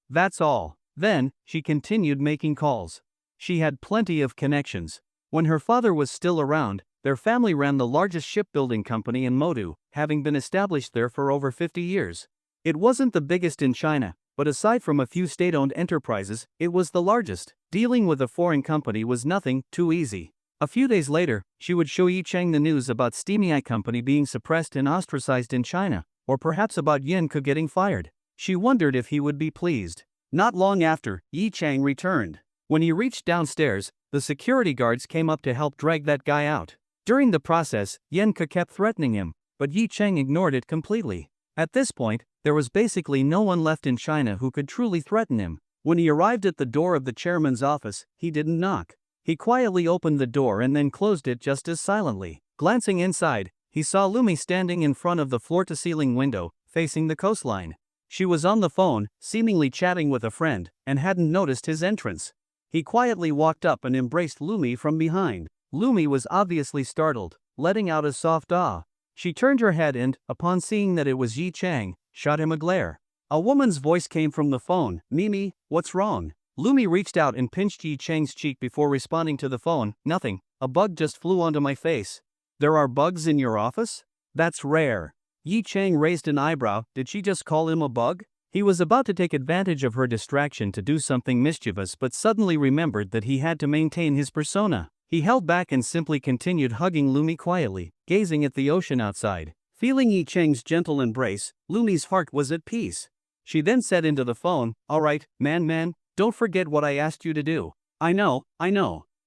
That's all. Then, she continued making calls. She had plenty of connections. When her father was still around, their family ran the largest shipbuilding company in Modu, having been established there for over 50 years. It wasn't the biggest in China, but aside from a few state-owned enterprises, it was the largest. Dealing with a foreign company was nothing too easy. A few days later, she would show Yi Chang the news about Steamy Eye Company being suppressed and ostracized in China, or perhaps about Yen Ku getting fired. She wondered if he would be pleased. Not long after, Yi Chang returned. When he reached downstairs, the security guards came up to help drag that guy out. During the process, Yen Ku kept threatening him, but Yi Chang ignored it completely. At this point, there was basically no one left in China who could truly threaten him. When he arrived at the door of the chairman's office, he didn't knock. He quietly opened the door and then closed it just as silently. Glancing inside, he saw Lumi standing in front of the floor-to-ceiling window, facing the coastline. She was on the phone, seemingly chatting with a friend, and hadn't noticed his entrance. He quietly walked up and embraced Lumi from behind. Lumi was obviously startled, letting out a soft ah. She turned her head and, upon seeing that it was Yi Chang, shot him a glare. A woman's voice came from the phone, Mimi, what's wrong? Lumi reached out and pinched Yi Chang's cheek before responding to the phone, nothing, a bug just flew onto my face. There are bugs in your office? That's rare. Yi Chang raised an eyebrow, did she just call him a bug? He was about to take advantage of her distraction to do something mischievous but suddenly remembered that he had to maintain his persona. He held back and simply continued hugging Lumi quietly, gazing at the ocean outside. Feeling Yi Chang's gentle embrace, Lumi's heart was at peace. She then said into the phone, alright, man, don't forget what I asked you to do. I know.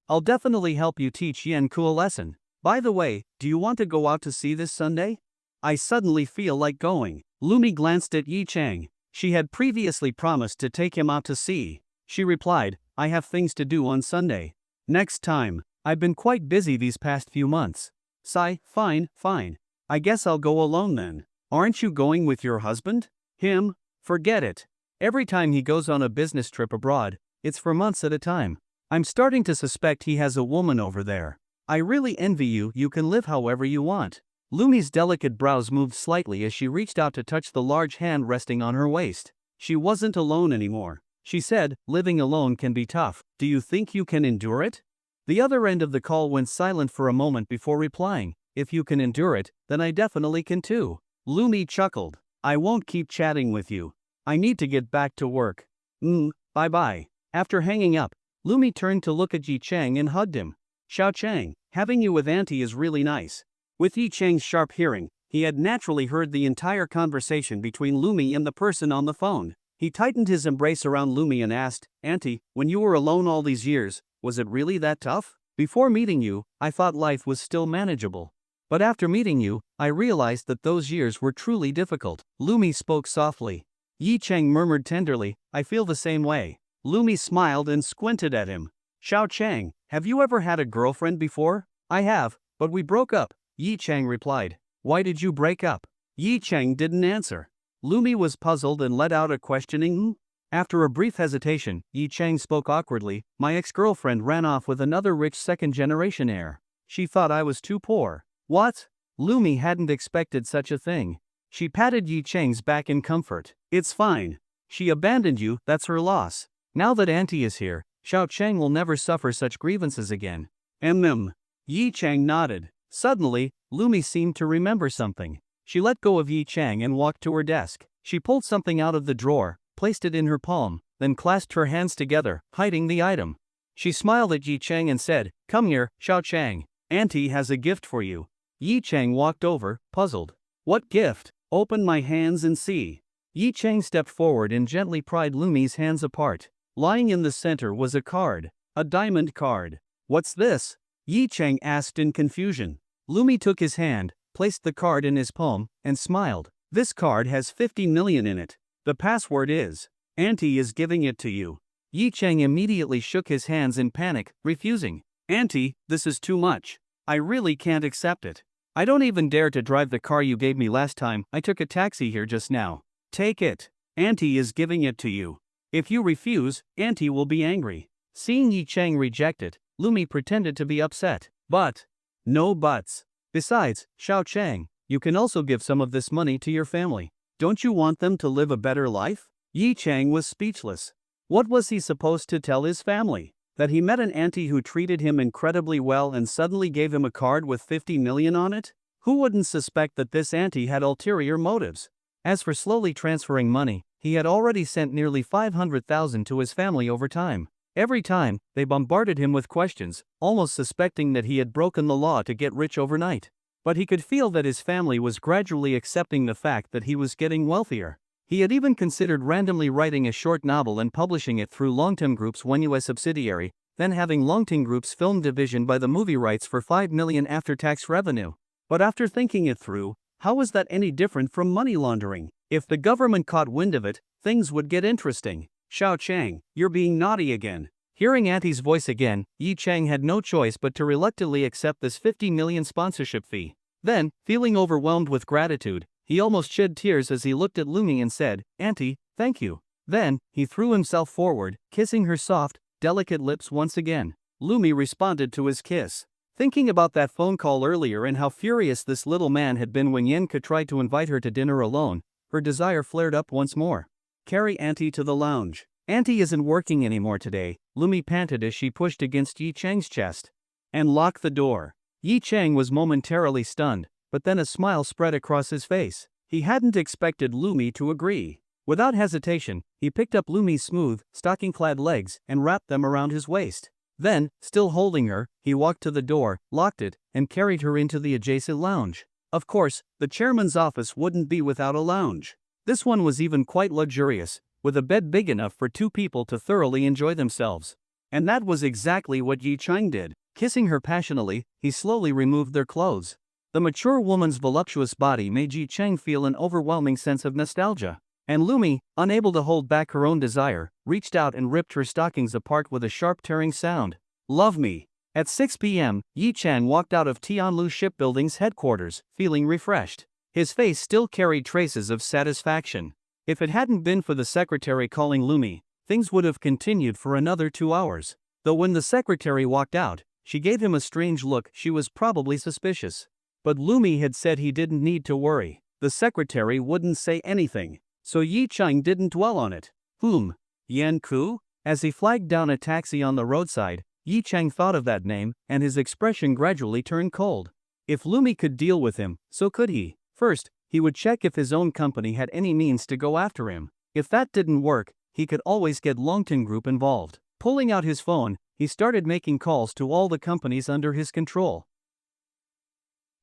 I'll definitely help you teach Yen Ku a lesson. By the way, do you want to go out to sea this Sunday? I suddenly feel like going. Lumi glanced at Yi Chang. She had previously promised to take him out to sea. She replied, I have things to do on Sunday. Next time. I've been quite busy these past few months. Sigh, fine. I guess I'll go alone then. Aren't you going with your husband? Him? Forget it. Every time he goes on a business trip abroad, it's for months at a time. I'm starting to suspect he has a woman over there. I really envy you, you can live however you want. Lumi's delicate brows moved slightly as she reached out to touch the large hand resting on her waist. She wasn't alone anymore. She said, living alone can be tough. Do you think you can endure it? The other end of the call went silent for a moment before replying. If you can endure it, then I definitely can too. Lumi chuckled. I won't keep chatting with you. I need to get back to work. Bye-bye. After hanging up, Lumi turned to look at Yi Chang and hugged him. Xiao Chang, having you with Auntie is really nice. With Yi Chang's sharp hearing, he had naturally heard the entire conversation between Lumi and the person on the phone. He tightened his embrace around Lumi and asked, Auntie, when you were alone all these years, was it really that tough? Before meeting you, I thought life was still manageable. But after meeting you, I realized that those years were truly difficult. Lumi spoke softly. Yi Chang murmured tenderly, I feel the same way. Lumi smiled and squinted at him. Xiao Chang, have you ever had a girlfriend before? I have, but we broke up, Yi Chang replied. Why did you break up? Yi Chang didn't answer. Lumi was puzzled and let out a questioning After a brief hesitation, Yi Chang spoke awkwardly, my ex-girlfriend ran off with another rich second-generation heir. She thought I was too poor. What? Lumi hadn't expected such a thing. She patted Yi Chang's back in comfort. It's fine. She abandoned you, that's her loss. Now that Auntie is here, Xiao Chang will never suffer such grievances again. Yi Chang nodded. Suddenly, Lumi seemed to remember something. She let go of Yi Chang and walked to her desk. She pulled something out of the drawer, placed it in her palm, then clasped her hands together, hiding the item. She smiled at Yi Chang and said, Come here, Xiao Chang. Auntie has a gift for you. Yi Chang walked over, puzzled. What gift? Open my hands and see. Yi Chang stepped forward and gently pried Lumi's hands apart. Lying in the center was a card. A diamond card. What's this? Yi Chang asked in confusion. Lumi took his hand, placed the card in his palm, and smiled. This card has 50 million in it. The password is, Auntie is giving it to you. Yi Chang immediately shook his hands in panic, refusing. Auntie, this is too much. I really can't accept it. I don't even dare to drive the car you gave me last time. I took a taxi here just now. Take it. Auntie is giving it to you. If you refuse, Auntie will be angry. Seeing Yi Chang reject it, Lumi pretended to be upset. But, no buts. Besides, Xiao Chang, you can also give some of this money to your family. Don't you want them to live a better life? Yi Chang was speechless. What was he supposed to tell his family? That he met an auntie who treated him incredibly well and suddenly gave him a card with 50 million on it? Who wouldn't suspect that this auntie had ulterior motives? As for slowly transferring money, he had already sent nearly 500,000 to his family over time. Every time, they bombarded him with questions, almost suspecting that he had broken the law to get rich overnight. But he could feel that his family was gradually accepting the fact that he was getting wealthier. He had even considered randomly writing a short novel and publishing it through Longtim Group's OneUS subsidiary, then having Longtim Group's film division buy the movie rights for 5 million after-tax revenue. But after thinking it through, how was that any different from money laundering? If the government caught wind of it, things would get interesting. Xiao Chang, you're being naughty again. Hearing Auntie's voice again, Yi Chang had no choice but to reluctantly accept this 50 million sponsorship fee. Then, feeling overwhelmed with gratitude, he almost shed tears as he looked at Lumi and said, Auntie, thank you. Then, he threw himself forward, kissing her soft, delicate lips once again. Lumi responded to his kiss. Thinking about that phone call earlier and how furious this little man had been when Yenka tried to invite her to dinner alone, her desire flared up once more. Carry Auntie to the lounge. Auntie isn't working anymore today, Lumi panted as she pushed against Yi Chang's chest. And lock the door. Yi Chang was momentarily stunned, but then a smile spread across his face. He hadn't expected Lumi to agree. Without hesitation, he picked up Lumi's smooth, stocking-clad legs and wrapped them around his waist. Then, still holding her, he walked to the door, locked it, and carried her into the adjacent lounge. Of course, the chairman's office wouldn't be without a lounge. This one was even quite luxurious, with a bed big enough for two people to thoroughly enjoy themselves. And that was exactly what Yi Chang did. Kissing her passionately, he slowly removed their clothes. The mature woman's voluptuous body made Yi Chang feel an overwhelming sense of nostalgia. And Lumi, unable to hold back her own desire, reached out and ripped her stockings apart with a sharp tearing sound. Love me. At 6 p.m., Yi Chang walked out of Tianlu Shipbuilding's headquarters, feeling refreshed. His face still carried traces of satisfaction. If it hadn't been for the secretary calling Lumi, things would have continued for another 2 hours. Though when the secretary walked out, she gave him a strange look. She was probably suspicious. But Lumi had said he didn't need to worry. The secretary wouldn't say anything, so Yi Cheng didn't dwell on it. Yan Ku? As he flagged down a taxi on the roadside, Yi Cheng thought of that name, and his expression gradually turned cold. If Lumi could deal with him, so could he. First, he would check if his own company had any means to go after him. If that didn't work, he could always get Longton Group involved. Pulling out his phone, he started making calls to all the companies under his control.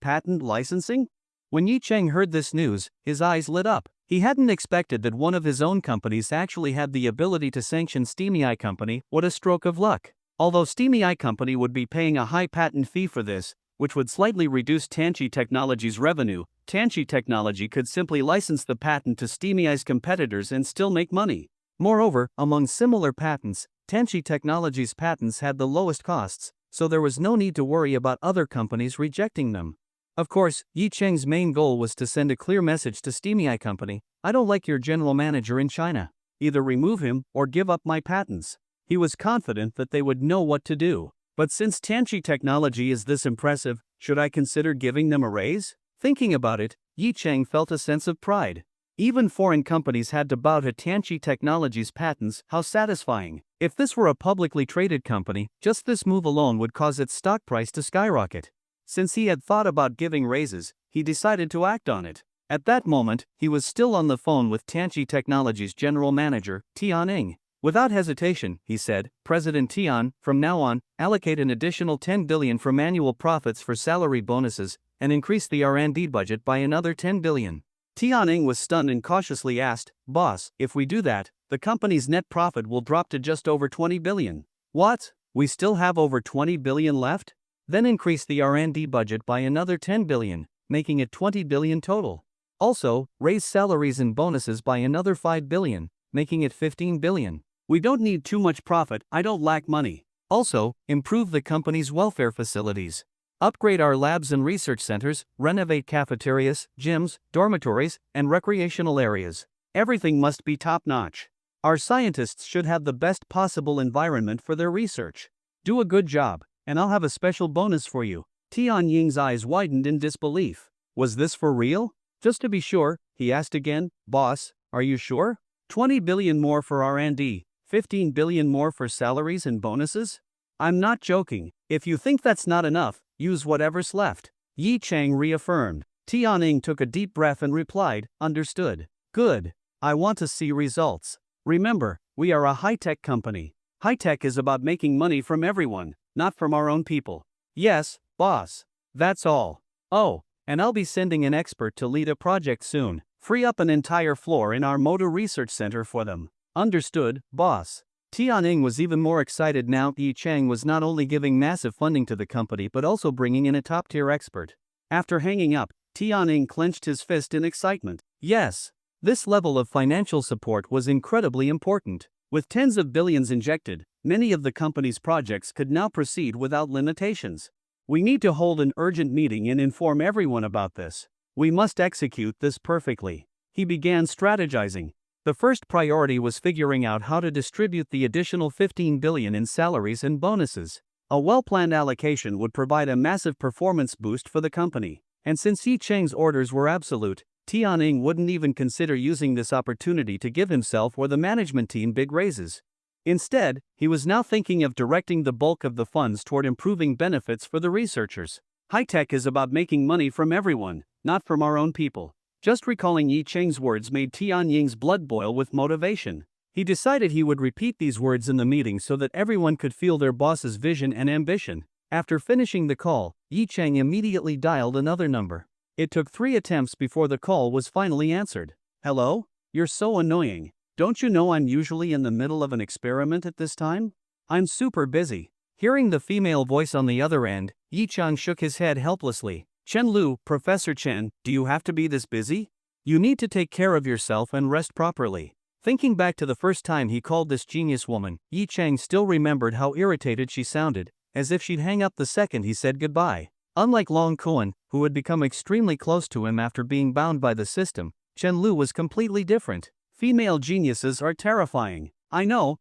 Patent licensing? When Yi Cheng heard this news, his eyes lit up. He hadn't expected that one of his own companies actually had the ability to sanction Steamy Eye Company. What a stroke of luck. Although Steamy Eye Company would be paying a high patent fee for this, which would slightly reduce Tanchi Technology's revenue, Tanchi Technology could simply license the patent to Steamy Eye's competitors and still make money. Moreover, among similar patents, Tanchi Technology's patents had the lowest costs, so there was no need to worry about other companies rejecting them. Of course, Yi Cheng's main goal was to send a clear message to Steamy Eye Company: I don't like your general manager in China. Either remove him or give up my patents. He was confident that they would know what to do. But since Tanchi Technology is this impressive, should I consider giving them a raise? Thinking about it, Yi Cheng felt a sense of pride. Even foreign companies had to bow to Tanchi Technology's patents. How satisfying. If this were a publicly traded company, just this move alone would cause its stock price to skyrocket. Since he had thought about giving raises, he decided to act on it. At that moment, he was still on the phone with Tanchi Technology's general manager, Tian Ing. Without hesitation, he said, President Tian, from now on, allocate an additional 10 billion from annual profits for salary bonuses, and increase the R&D budget by another 10 billion. Tian Ing was stunned and cautiously asked, Boss, if we do that, the company's net profit will drop to just over 20 billion. What? We still have over 20 billion left? Then increase the R&D budget by another 10 billion, making it 20 billion total. Also, raise salaries and bonuses by another 5 billion, making it 15 billion. We don't need too much profit, I don't lack money. Also, improve the company's welfare facilities. Upgrade our labs and research centers, renovate cafeterias, gyms, dormitories, and recreational areas. Everything must be top-notch. Our scientists should have the best possible environment for their research. Do a good job, and I'll have a special bonus for you. Tian Ying's eyes widened in disbelief. Was this for real? Just to be sure, he asked again, Boss, are you sure? 20 billion more for R&D, 15 billion more for salaries and bonuses? I'm not joking. If you think that's not enough, use whatever's left. Yi Cheng reaffirmed. Tian Ing took a deep breath and replied, Understood. Good. I want to see results. Remember, we are a high-tech company. High-tech is about making money from everyone, not from our own people. Yes, boss. That's all. Oh, and I'll be sending an expert to lead a project soon. Free up an entire floor in our motor research center for them. Understood, boss. Tian Ing was even more excited now. Yi Cheng was not only giving massive funding to the company but also bringing in a top-tier expert. After hanging up, Tian Ing clenched his fist in excitement. Yes, this level of financial support was incredibly important. With tens of billions injected, many of the company's projects could now proceed without limitations. We need to hold an urgent meeting and inform everyone about this. We must execute this perfectly. He began strategizing. The first priority was figuring out how to distribute the additional 15 billion in salaries and bonuses. A well-planned allocation would provide a massive performance boost for the company. And since Yi Cheng's orders were absolute, Tian Ing wouldn't even consider using this opportunity to give himself or the management team big raises. Instead, he was now thinking of directing the bulk of the funds toward improving benefits for the researchers. High-tech is about making money from everyone, not from our own people. Just recalling Yi Cheng's words made Tian Ying's blood boil with motivation. He decided he would repeat these words in the meeting so that everyone could feel their boss's vision and ambition. After finishing the call, Yi Cheng immediately dialed another number. It took 3 attempts before the call was finally answered. Hello? You're so annoying. Don't you know I'm usually in the middle of an experiment at this time? I'm super busy. Hearing the female voice on the other end, Yi Cheng shook his head helplessly. Chen Lu, Professor Chen, do you have to be this busy? You need to take care of yourself and rest properly. Thinking back to the first time he called this genius woman, Yi Cheng still remembered how irritated she sounded, as if she'd hang up the second he said goodbye. Unlike Long Kuan, who had become extremely close to him after being bound by the system, Chen Lu was completely different. Female geniuses are terrifying. I know.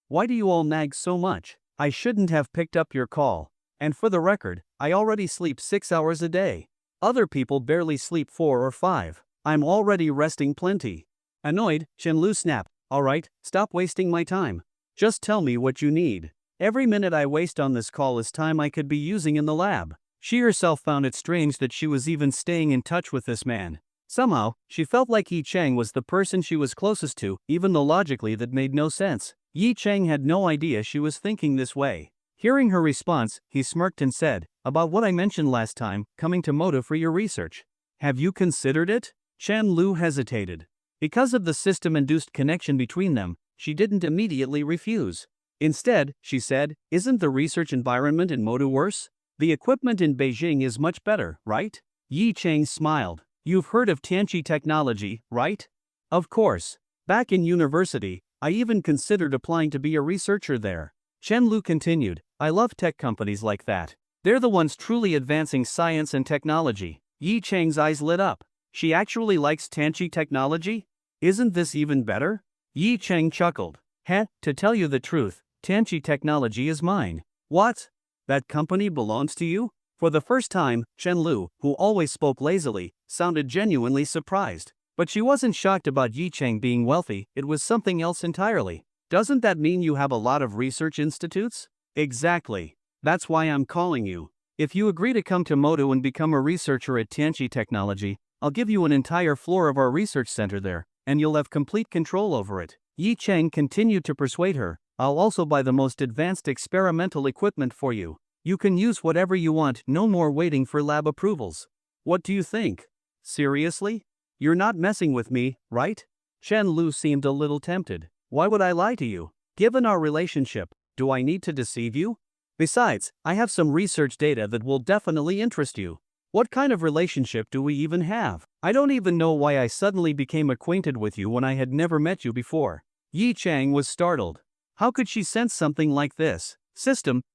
Why do you all nag so much? I shouldn't have picked up your call. And for the record, I already sleep 6 hours a day. Other people barely sleep 4 or 5. I'm already resting plenty. Annoyed, Shenlu snapped, "Alright, stop wasting my time. Just tell me what you need. Every minute I waste on this call is time I could be using in the lab." She herself found it strange that she was even staying in touch with this man. Somehow, she felt like Yi Chang was the person she was closest to, even though logically that made no sense. Yi Chang had no idea she was thinking this way. Hearing her response, he smirked and said, "About what I mentioned last time, coming to Moto for your research. Have you considered it?" Chen Lu hesitated. Because of the system-induced connection between them, she didn't immediately refuse. Instead, she said, "Isn't the research environment in Moto worse? The equipment in Beijing is much better, right?" Yi Chang smiled. "You've heard of Tianqi technology, right?" "Of course. Back in university, I even considered applying to be a researcher there." Chen Lu continued, "I love tech companies like that. They're the ones truly advancing science and technology." Yi Chang's eyes lit up. She actually likes Tianqi technology? Isn't this even better? Yi Chang chuckled. To tell you the truth, Tianqi technology is mine." "What? That company belongs to you?" For the first time, Chen Lu, who always spoke lazily, sounded genuinely surprised. But she wasn't shocked about Yi Chang being wealthy, it was something else entirely. "Doesn't that mean you have a lot of research institutes?" "Exactly. That's why I'm calling you. If you agree to come to Moto and become a researcher at Tianqi Technology, I'll give you an entire floor of our research center there, and you'll have complete control over it." Yi Chang continued to persuade her, "I'll also buy the most advanced experimental equipment for you. You can use whatever you want, no more waiting for lab approvals. What do you think? Seriously? You're not messing with me, right?" Chen Lu seemed a little tempted. "Why would I lie to you? Given our relationship, do I need to deceive you? Besides, I have some research data that will definitely interest you. What kind of relationship do we even have? I don't even know why I suddenly became acquainted with you when I had never met you before." Yi Chang was startled. How could she sense something like this?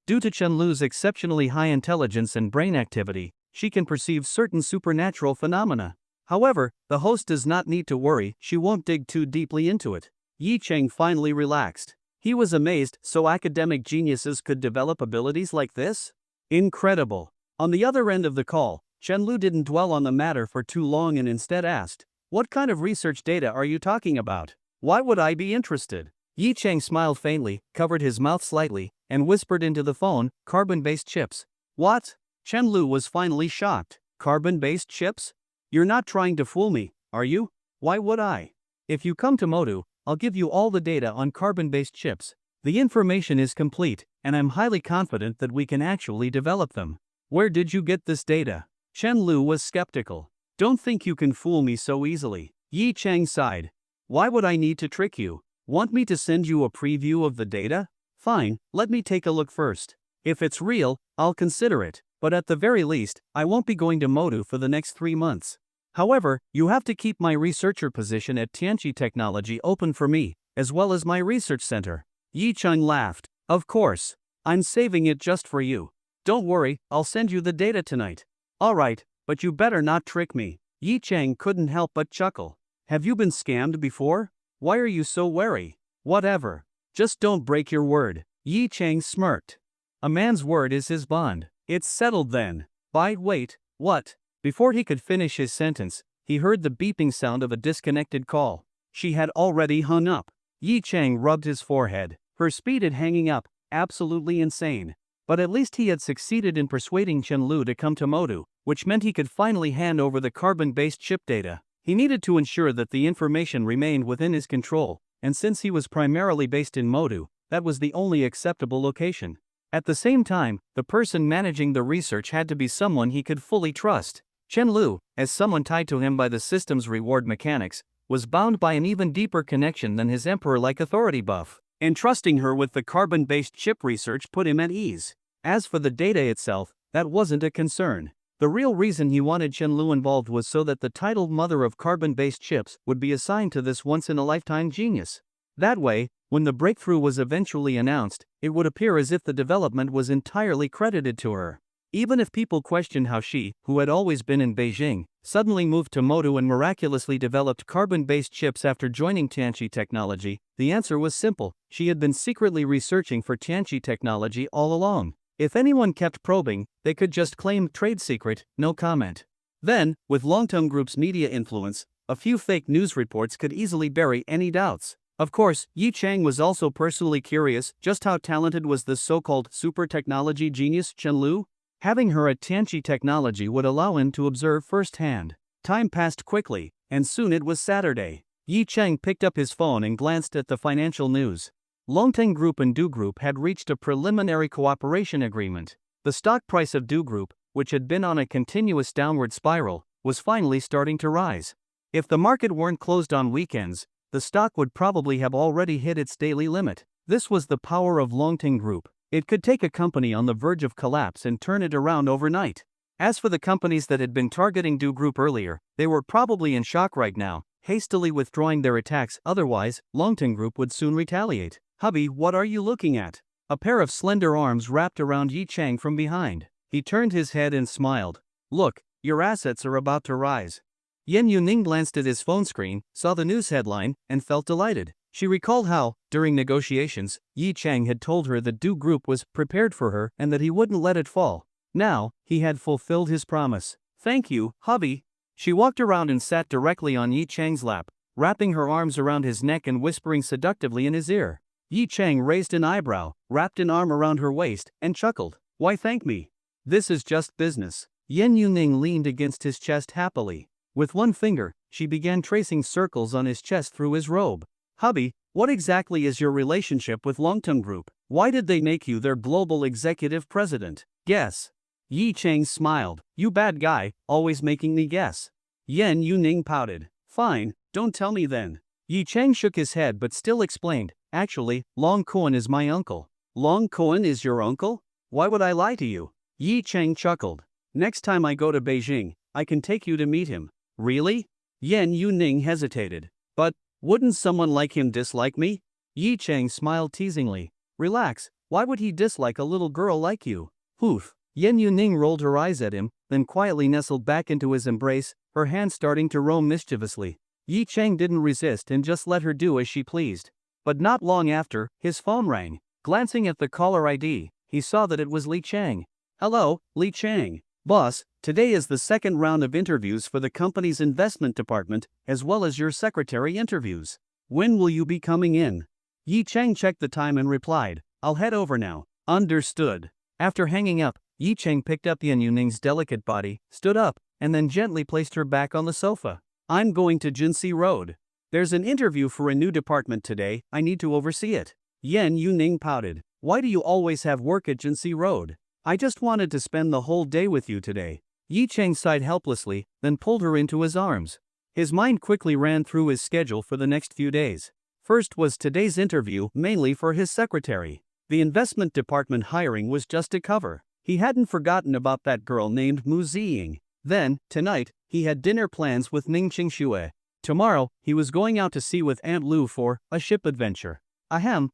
Due to Chen Lu's exceptionally high intelligence and brain activity, she can perceive certain supernatural phenomena. However, the host does not need to worry, she won't dig too deeply into it. Yi Chang finally relaxed. He was amazed, so academic geniuses could develop abilities like this? Incredible. On the other end of the call, Chen Lu didn't dwell on the matter for too long and instead asked, "What kind of research data are you talking about? Why would I be interested?" Yi Chang smiled faintly, covered his mouth slightly, and whispered into the phone, "Carbon-based chips." "What?" Chen Lu was finally shocked. "Carbon-based chips? You're not trying to fool me, are you? Why would I? If you come to Motu, I'll give you all the data on carbon-based chips. The information is complete, and I'm highly confident that we can actually develop them." "Where did you get this data?" Chen Lu was skeptical. "Don't think you can fool me so easily." Yi Chang sighed. "Why would I need to trick you? Want me to send you a preview of the data? Fine, let me take a look first. If it's real, I'll consider it, but at the very least, I won't be going to Motu for the next 3 months. However, you have to keep my researcher position at Tianqi Technology open for me, as well as my research center." Yi Chang laughed. "Of course. I'm saving it just for you. Don't worry, I'll send you the data tonight." "Alright, but you better not trick me." Yi Chang couldn't help but chuckle. "Have you been scammed before? Why are you so wary?" "Whatever. Just don't break your word." Yi Chang smirked. "A man's word is his bond. It's settled then." Wait, what?" Before he could finish his sentence, he heard the beeping sound of a disconnected call. She had already hung up. Yi Chang rubbed his forehead. Her speed at hanging up, absolutely insane. But at least he had succeeded in persuading Chen Lu to come to Motu, which meant he could finally hand over the carbon-based chip data. He needed to ensure that the information remained within his control, and since he was primarily based in Motu, that was the only acceptable location. At the same time, the person managing the research had to be someone he could fully trust. Chen Lu, as someone tied to him by the system's reward mechanics, was bound by an even deeper connection than his emperor-like authority buff. Entrusting her with the carbon-based chip research put him at ease. As for the data itself, that wasn't a concern. The real reason he wanted Chen Lu involved was so that the titled mother of carbon-based chips would be assigned to this once-in-a-lifetime genius. That way, when the breakthrough was eventually announced, it would appear as if the development was entirely credited to her. Even if people questioned how she, who had always been in Beijing, suddenly moved to Motu and miraculously developed carbon-based chips after joining Tianqi Technology, the answer was simple: she had been secretly researching for Tianqi Technology all along. If anyone kept probing, they could just claim trade secret, no comment. Then, with Longtong Group's media influence, a few fake news reports could easily bury any doubts. Of course, Yi Chang was also personally curious just how talented was this so-called super technology genius Chen Lu. Having her at Tianqi Technology would allow him to observe firsthand. Time passed quickly, and soon it was Saturday. Yi Chang picked up his phone and glanced at the financial news. Longteng Group and Do Group had reached a preliminary cooperation agreement. The stock price of Do Group, which had been on a continuous downward spiral, was finally starting to rise. If the market weren't closed on weekends, the stock would probably have already hit its daily limit. This was the power of Longteng Group. It could take a company on the verge of collapse and turn it around overnight. As for the companies that had been targeting Do Group earlier, they were probably in shock right now, hastily withdrawing their attacks. Otherwise, Longteng Group would soon retaliate. "Hubby, what are you looking at?" A pair of slender arms wrapped around Yi Chang from behind. He turned his head and smiled. "Look, your assets are about to rise." Yen Yuning glanced at his phone screen, saw the news headline, and felt delighted. She recalled how, during negotiations, Yi Chang had told her that Do Group was prepared for her and that he wouldn't let it fall. Now, he had fulfilled his promise. "Thank you, hubby." She walked around and sat directly on Yi Chang's lap, wrapping her arms around his neck and whispering seductively in his ear. Yi Chang raised an eyebrow, wrapped an arm around her waist, and chuckled. "Why thank me? This is just business." Yen Yuning leaned against his chest happily. With one finger, she began tracing circles on his chest through his robe. "Hubby, what exactly is your relationship with Longtong Group? Why did they make you their global executive president?" "Guess." Yi Chang smiled. "You bad guy, always making me guess." Yen Yuning pouted. "Fine, don't tell me then." Yi Chang shook his head but still explained. "Actually, Long Cohen is my uncle." "Long Cohen is your uncle? Why would I lie to you?" Yi Chang chuckled. "Next time I go to Beijing, I can take you to meet him." "Really?" Yen Yuning hesitated. "But, wouldn't someone like him dislike me?" Yi Chang smiled teasingly. "Relax, why would he dislike a little girl like you?" "Poof." Yen Yuning rolled her eyes at him, then quietly nestled back into his embrace, her hand starting to roam mischievously. Yi Chang didn't resist and just let her do as she pleased. But not long after, his phone rang. Glancing at the caller ID, he saw that it was Li Chang. "Hello, Li Chang. Boss, today is the second round of interviews for the company's investment department, as well as your secretary interviews. When will you be coming in?" Yi Chang checked the time and replied, "I'll head over now." "Understood." After hanging up, Yi Chang picked up Yen Yuning's delicate body, stood up, and then gently placed her back on the sofa. "I'm going to Jinxi Road. There's an interview for a new department today, I need to oversee it." Yen Yuning pouted. "Why do you always have work at Jinxi Road? I just wanted to spend the whole day with you today." Yi Chang sighed helplessly, then pulled her into his arms. His mind quickly ran through his schedule for the next few days. First was today's interview, mainly for his secretary. The investment department hiring was just a cover. He hadn't forgotten about that girl named Mu Ziying. Then, tonight, he had dinner plans with Ning Qingxue. Tomorrow, he was going out to sea with Aunt Lu for a ship adventure.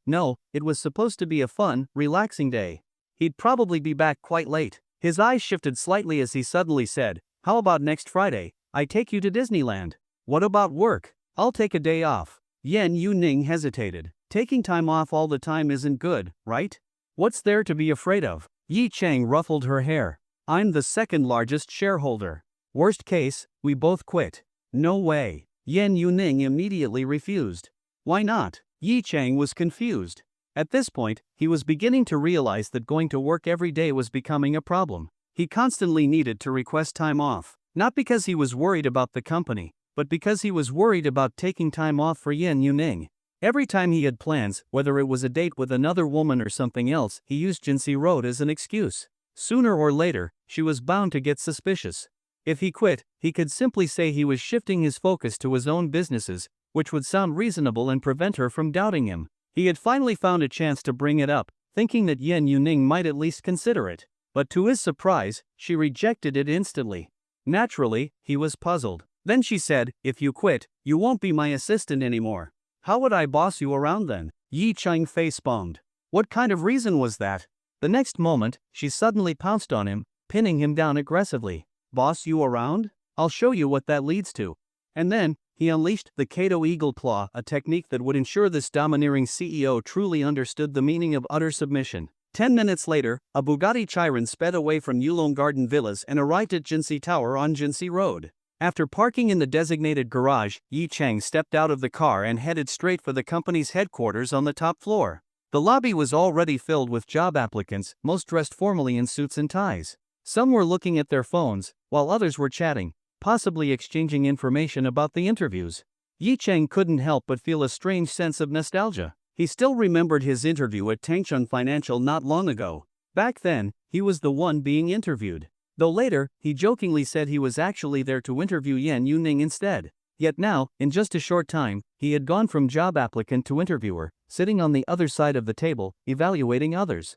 No, it was supposed to be a fun, relaxing day. He'd probably be back quite late. His eyes shifted slightly as he suddenly said, "How about next Friday? I take you to Disneyland." "What about work? I'll take a day off." Yen Yuning hesitated. "Taking time off all the time isn't good, right? What's there to be afraid of?" Yi Chang ruffled her hair. "I'm the second largest shareholder. Worst case, we both quit." "No way." Yen Yuning immediately refused. "Why not?" Yi Chang was confused. At this point, he was beginning to realize that going to work every day was becoming a problem. He constantly needed to request time off, not because he was worried about the company, but because he was worried about taking time off for Yen Yuning. Every time he had plans, whether it was a date with another woman or something else, he used Jinxi Road as an excuse. Sooner or later, she was bound to get suspicious. If he quit, he could simply say he was shifting his focus to his own businesses, which would sound reasonable and prevent her from doubting him. He had finally found a chance to bring it up, thinking that Yen Yuning might at least consider it. But to his surprise, she rejected it instantly. Naturally, he was puzzled. Then she said, "If you quit, you won't be my assistant anymore." "How would I boss you around then?" Yi Chang face-palmed. What kind of reason was that? The next moment, she suddenly pounced on him, pinning him down aggressively. "Boss you around? I'll show you what that leads to." And then, he unleashed the Kato Eagle Claw, a technique that would ensure this domineering CEO truly understood the meaning of utter submission. 10 minutes later, a Bugatti Chiron sped away from Yulong Garden Villas and arrived at Jinsei Tower on Jinsei Road. After parking in the designated garage, Yi Chang stepped out of the car and headed straight for the company's headquarters on the top floor. The lobby was already filled with job applicants, most dressed formally in suits and ties. Some were looking at their phones, while others were chatting, possibly exchanging information about the interviews. Yi Chang couldn't help but feel a strange sense of nostalgia. He still remembered his interview at Tangchun Financial not long ago. Back then, he was the one being interviewed. Though later, he jokingly said he was actually there to interview Yan Yuning instead. Yet now, in just a short time, he had gone from job applicant to interviewer, sitting on the other side of the table, evaluating others.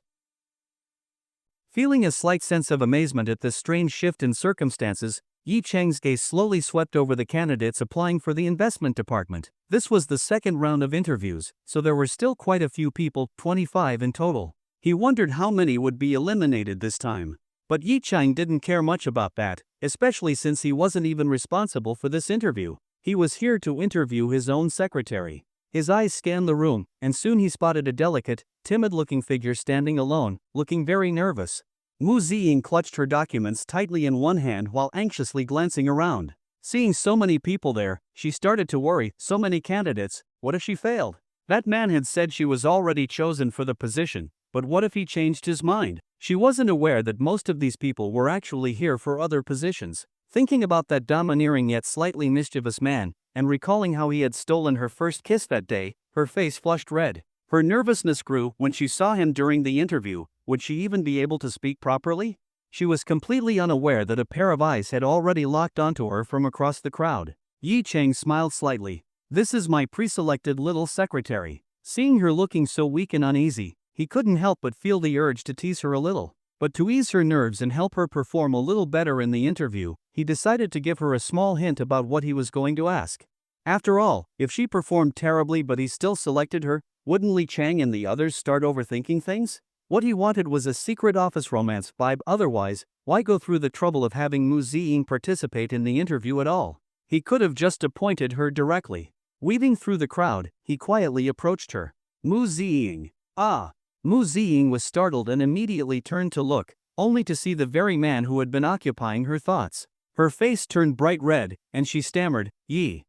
Feeling a slight sense of amazement at this strange shift in circumstances, Yi Chang's gaze slowly swept over the candidates applying for the investment department. This was the second round of interviews, so there were still quite a few people, 25 in total. He wondered how many would be eliminated this time. But Yi Chang didn't care much about that, especially since he wasn't even responsible for this interview. He was here to interview his own secretary. His eyes scanned the room, and soon he spotted a delicate, timid-looking figure standing alone, looking very nervous. Mu Ziying clutched her documents tightly in one hand while anxiously glancing around. Seeing so many people there, she started to worry. So many candidates, what if she failed? That man had said she was already chosen for the position, but what if he changed his mind? She wasn't aware that most of these people were actually here for other positions. Thinking about that domineering yet slightly mischievous man, and recalling how he had stolen her first kiss that day, her face flushed red. Her nervousness grew when she saw him during the interview. Would she even be able to speak properly? She was completely unaware that a pair of eyes had already locked onto her from across the crowd. Yi Chang smiled slightly. This is my pre-selected little secretary. Seeing her looking so weak and uneasy, he couldn't help but feel the urge to tease her a little. But to ease her nerves and help her perform a little better in the interview, he decided to give her a small hint about what he was going to ask. After all, if she performed terribly but he still selected her, wouldn't Li Chang and the others start overthinking things? What he wanted was a secret office romance vibe. Otherwise, why go through the trouble of having Mu Ziying participate in the interview at all? He could have just appointed her directly. Weaving through the crowd, he quietly approached her. Mu Ziying. Ah! Mu Ziying was startled and immediately turned to look, only to see the very man who had been occupying her thoughts. Her face turned bright red, and she stammered, Yi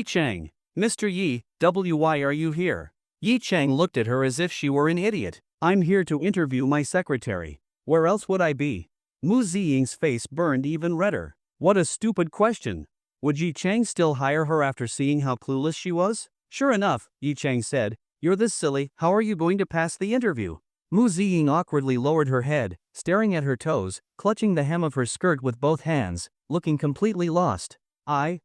Chang. Mr. Yi, why are you here? Yi Chang looked at her as if she were an idiot. I'm here to interview my secretary. Where else would I be? Mu Ziying's face burned even redder. What a stupid question. Would Yi Chang still hire her after seeing how clueless she was? Sure enough, Yi Chang said, you're this silly, how are you going to pass the interview? Mu Ziying awkwardly lowered her head, staring at her toes, clutching the hem of her skirt with both hands, looking completely lost. I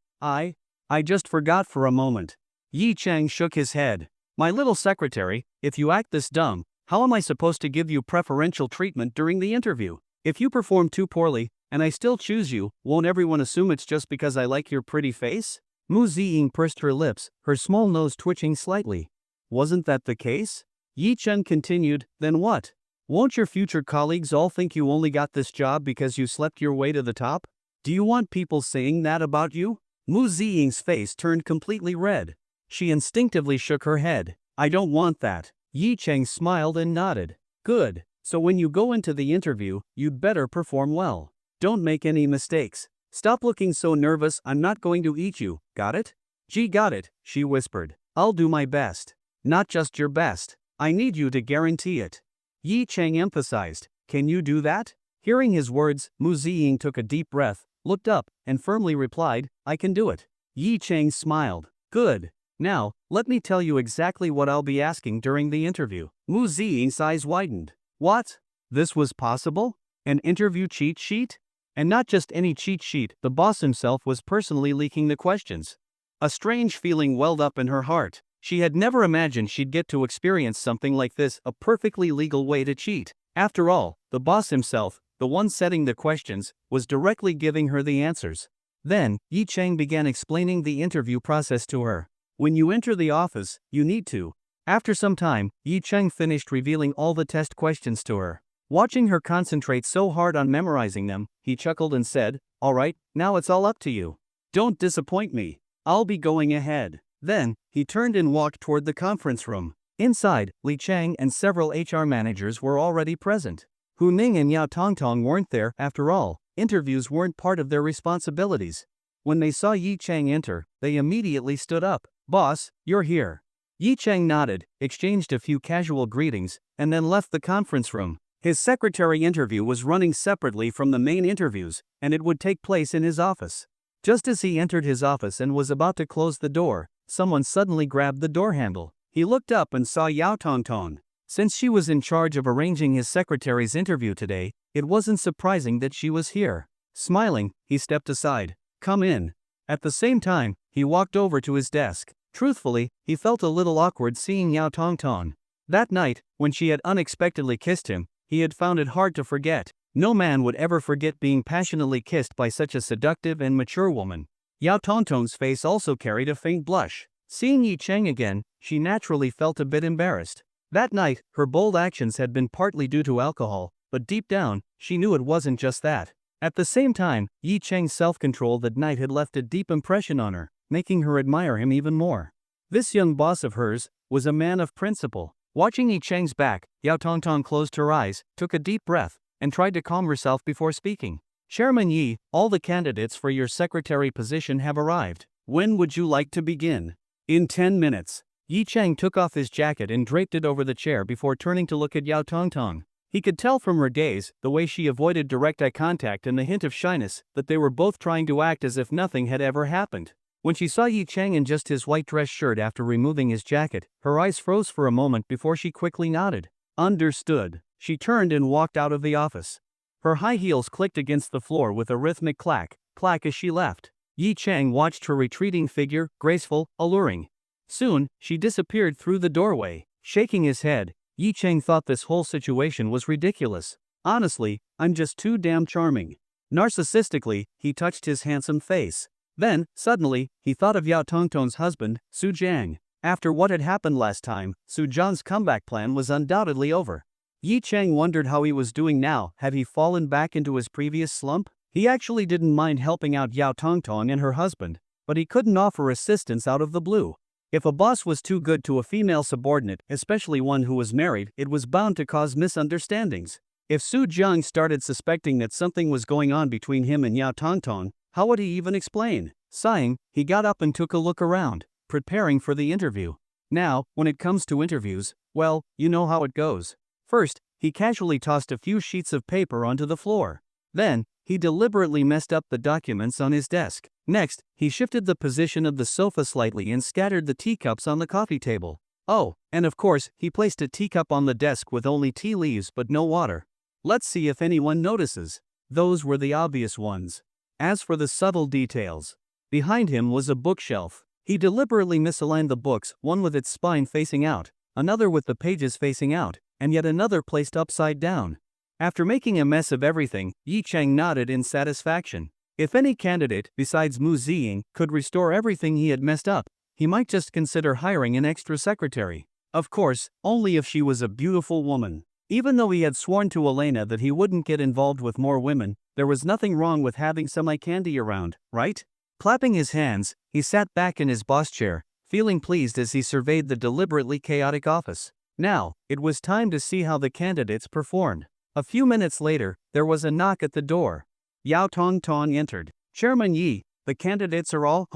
just forgot for a moment. Yi Chang shook his head. My little secretary, if you act this dumb, how am I supposed to give you preferential treatment during the interview? If you perform too poorly, and I still choose you, won't everyone assume it's just because I like your pretty face? Mu Ziying pursed her lips, her small nose twitching slightly. Wasn't that the case? Yi Chen continued, then what? Won't your future colleagues all think you only got this job because you slept your way to the top? Do you want people saying that about you? Mu Ziying's face turned completely red. She instinctively shook her head. I don't want that. Yi Chang smiled and nodded. Good. So when you go into the interview, you'd better perform well. Don't make any mistakes. Stop looking so nervous. I'm not going to eat you. Got it? Gee, got it, she whispered. I'll do my best. Not just your best. I need you to guarantee it. Yi Chang emphasized. Can you do that? Hearing his words, Mu Ziying took a deep breath, looked up, and firmly replied, I can do it. Yi Chang smiled. Good. Now, let me tell you exactly what I'll be asking during the interview. Mu Ziying's eyes widened. What? This was possible? An interview cheat sheet? And not just any cheat sheet, the boss himself was personally leaking the questions. A strange feeling welled up in her heart. She had never imagined she'd get to experience something like this, a perfectly legal way to cheat. After all, the boss himself, the one setting the questions, was directly giving her the answers. Then, Yi Chang began explaining the interview process to her. When you enter the office, you need to. After some time, Yi Chang finished revealing all the test questions to her. Watching her concentrate so hard on memorizing them, he chuckled and said, all right, now it's all up to you. Don't disappoint me. I'll be going ahead. Then, he turned and walked toward the conference room. Inside, Li Chang and several HR managers were already present. Hu Ning and Yao Tongtong weren't there, after all, interviews weren't part of their responsibilities. When they saw Yi Chang enter, they immediately stood up. "Boss, you're here." Yi Chang nodded, exchanged a few casual greetings, and then left the conference room. His secretary interview was running separately from the main interviews, and it would take place in his office. Just as he entered his office and was about to close the door, someone suddenly grabbed the door handle. He looked up and saw Yao Tongtong. Since she was in charge of arranging his secretary's interview today, it wasn't surprising that she was here. Smiling, he stepped aside. "Come in." At the same time, he walked over to his desk. Truthfully, he felt a little awkward seeing Yao Tongtong. That night, when she had unexpectedly kissed him, he had found it hard to forget. No man would ever forget being passionately kissed by such a seductive and mature woman. Yao Tongtong's face also carried a faint blush. Seeing Yi Chang again, she naturally felt a bit embarrassed. That night, her bold actions had been partly due to alcohol, but deep down, she knew it wasn't just that. At the same time, Yi Chang's self-control that night had left a deep impression on her, making her admire him even more. This young boss of hers was a man of principle. Watching Yi Chang's back, Yao Tongtong closed her eyes, took a deep breath, and tried to calm herself before speaking. "Chairman Yi, all the candidates for your secretary position have arrived. When would you like to begin?" "In 10 minutes. Yi Chang took off his jacket and draped it over the chair before turning to look at Yao Tongtong. He could tell from her gaze, the way she avoided direct eye contact and the hint of shyness, that they were both trying to act as if nothing had ever happened. When she saw Yi Chang in just his white dress shirt after removing his jacket, her eyes froze for a moment before she quickly nodded. "Understood." She turned and walked out of the office. Her high heels clicked against the floor with a rhythmic clack, clack as she left. Yi Chang watched her retreating figure, graceful, alluring. Soon, she disappeared through the doorway. Shaking his head, Yi Chang thought this whole situation was ridiculous. "Honestly, I'm just too damn charming." Narcissistically, he touched his handsome face. Then, suddenly, he thought of Yao Tongtong's husband, Su Jiang. After what had happened last time, Su Jiang's comeback plan was undoubtedly over. Yi Chang wondered how he was doing now. Had he fallen back into his previous slump? He actually didn't mind helping out Yao Tongtong and her husband, but he couldn't offer assistance out of the blue. If a boss was too good to a female subordinate, especially one who was married, it was bound to cause misunderstandings. If Su Jiang started suspecting that something was going on between him and Yao Tongtong, how would he even explain? Sighing, he got up and took a look around, preparing for the interview. Now, when it comes to interviews, well, you know how it goes. First, he casually tossed a few sheets of paper onto the floor. Then, he deliberately messed up the documents on his desk. Next, he shifted the position of the sofa slightly and scattered the teacups on the coffee table. Oh, and of course, he placed a teacup on the desk with only tea leaves but no water. Let's see if anyone notices. Those were the obvious ones. As for the subtle details, behind him was a bookshelf. He deliberately misaligned the books, one with its spine facing out, another with the pages facing out, and yet another placed upside down. After making a mess of everything, Yi Chang nodded in satisfaction. If any candidate, besides Mu Ziying, could restore everything he had messed up, he might just consider hiring an extra secretary. Of course, only if she was a beautiful woman. Even though he had sworn to Elena that he wouldn't get involved with more women, there was nothing wrong with having some eye candy around, right? Clapping his hands, he sat back in his boss chair, feeling pleased as he surveyed the deliberately chaotic office. Now, it was time to see how the candidates performed. A few minutes later, there was a knock at the door. Yao Tongtong entered. "Chairman Yi, the candidates are all,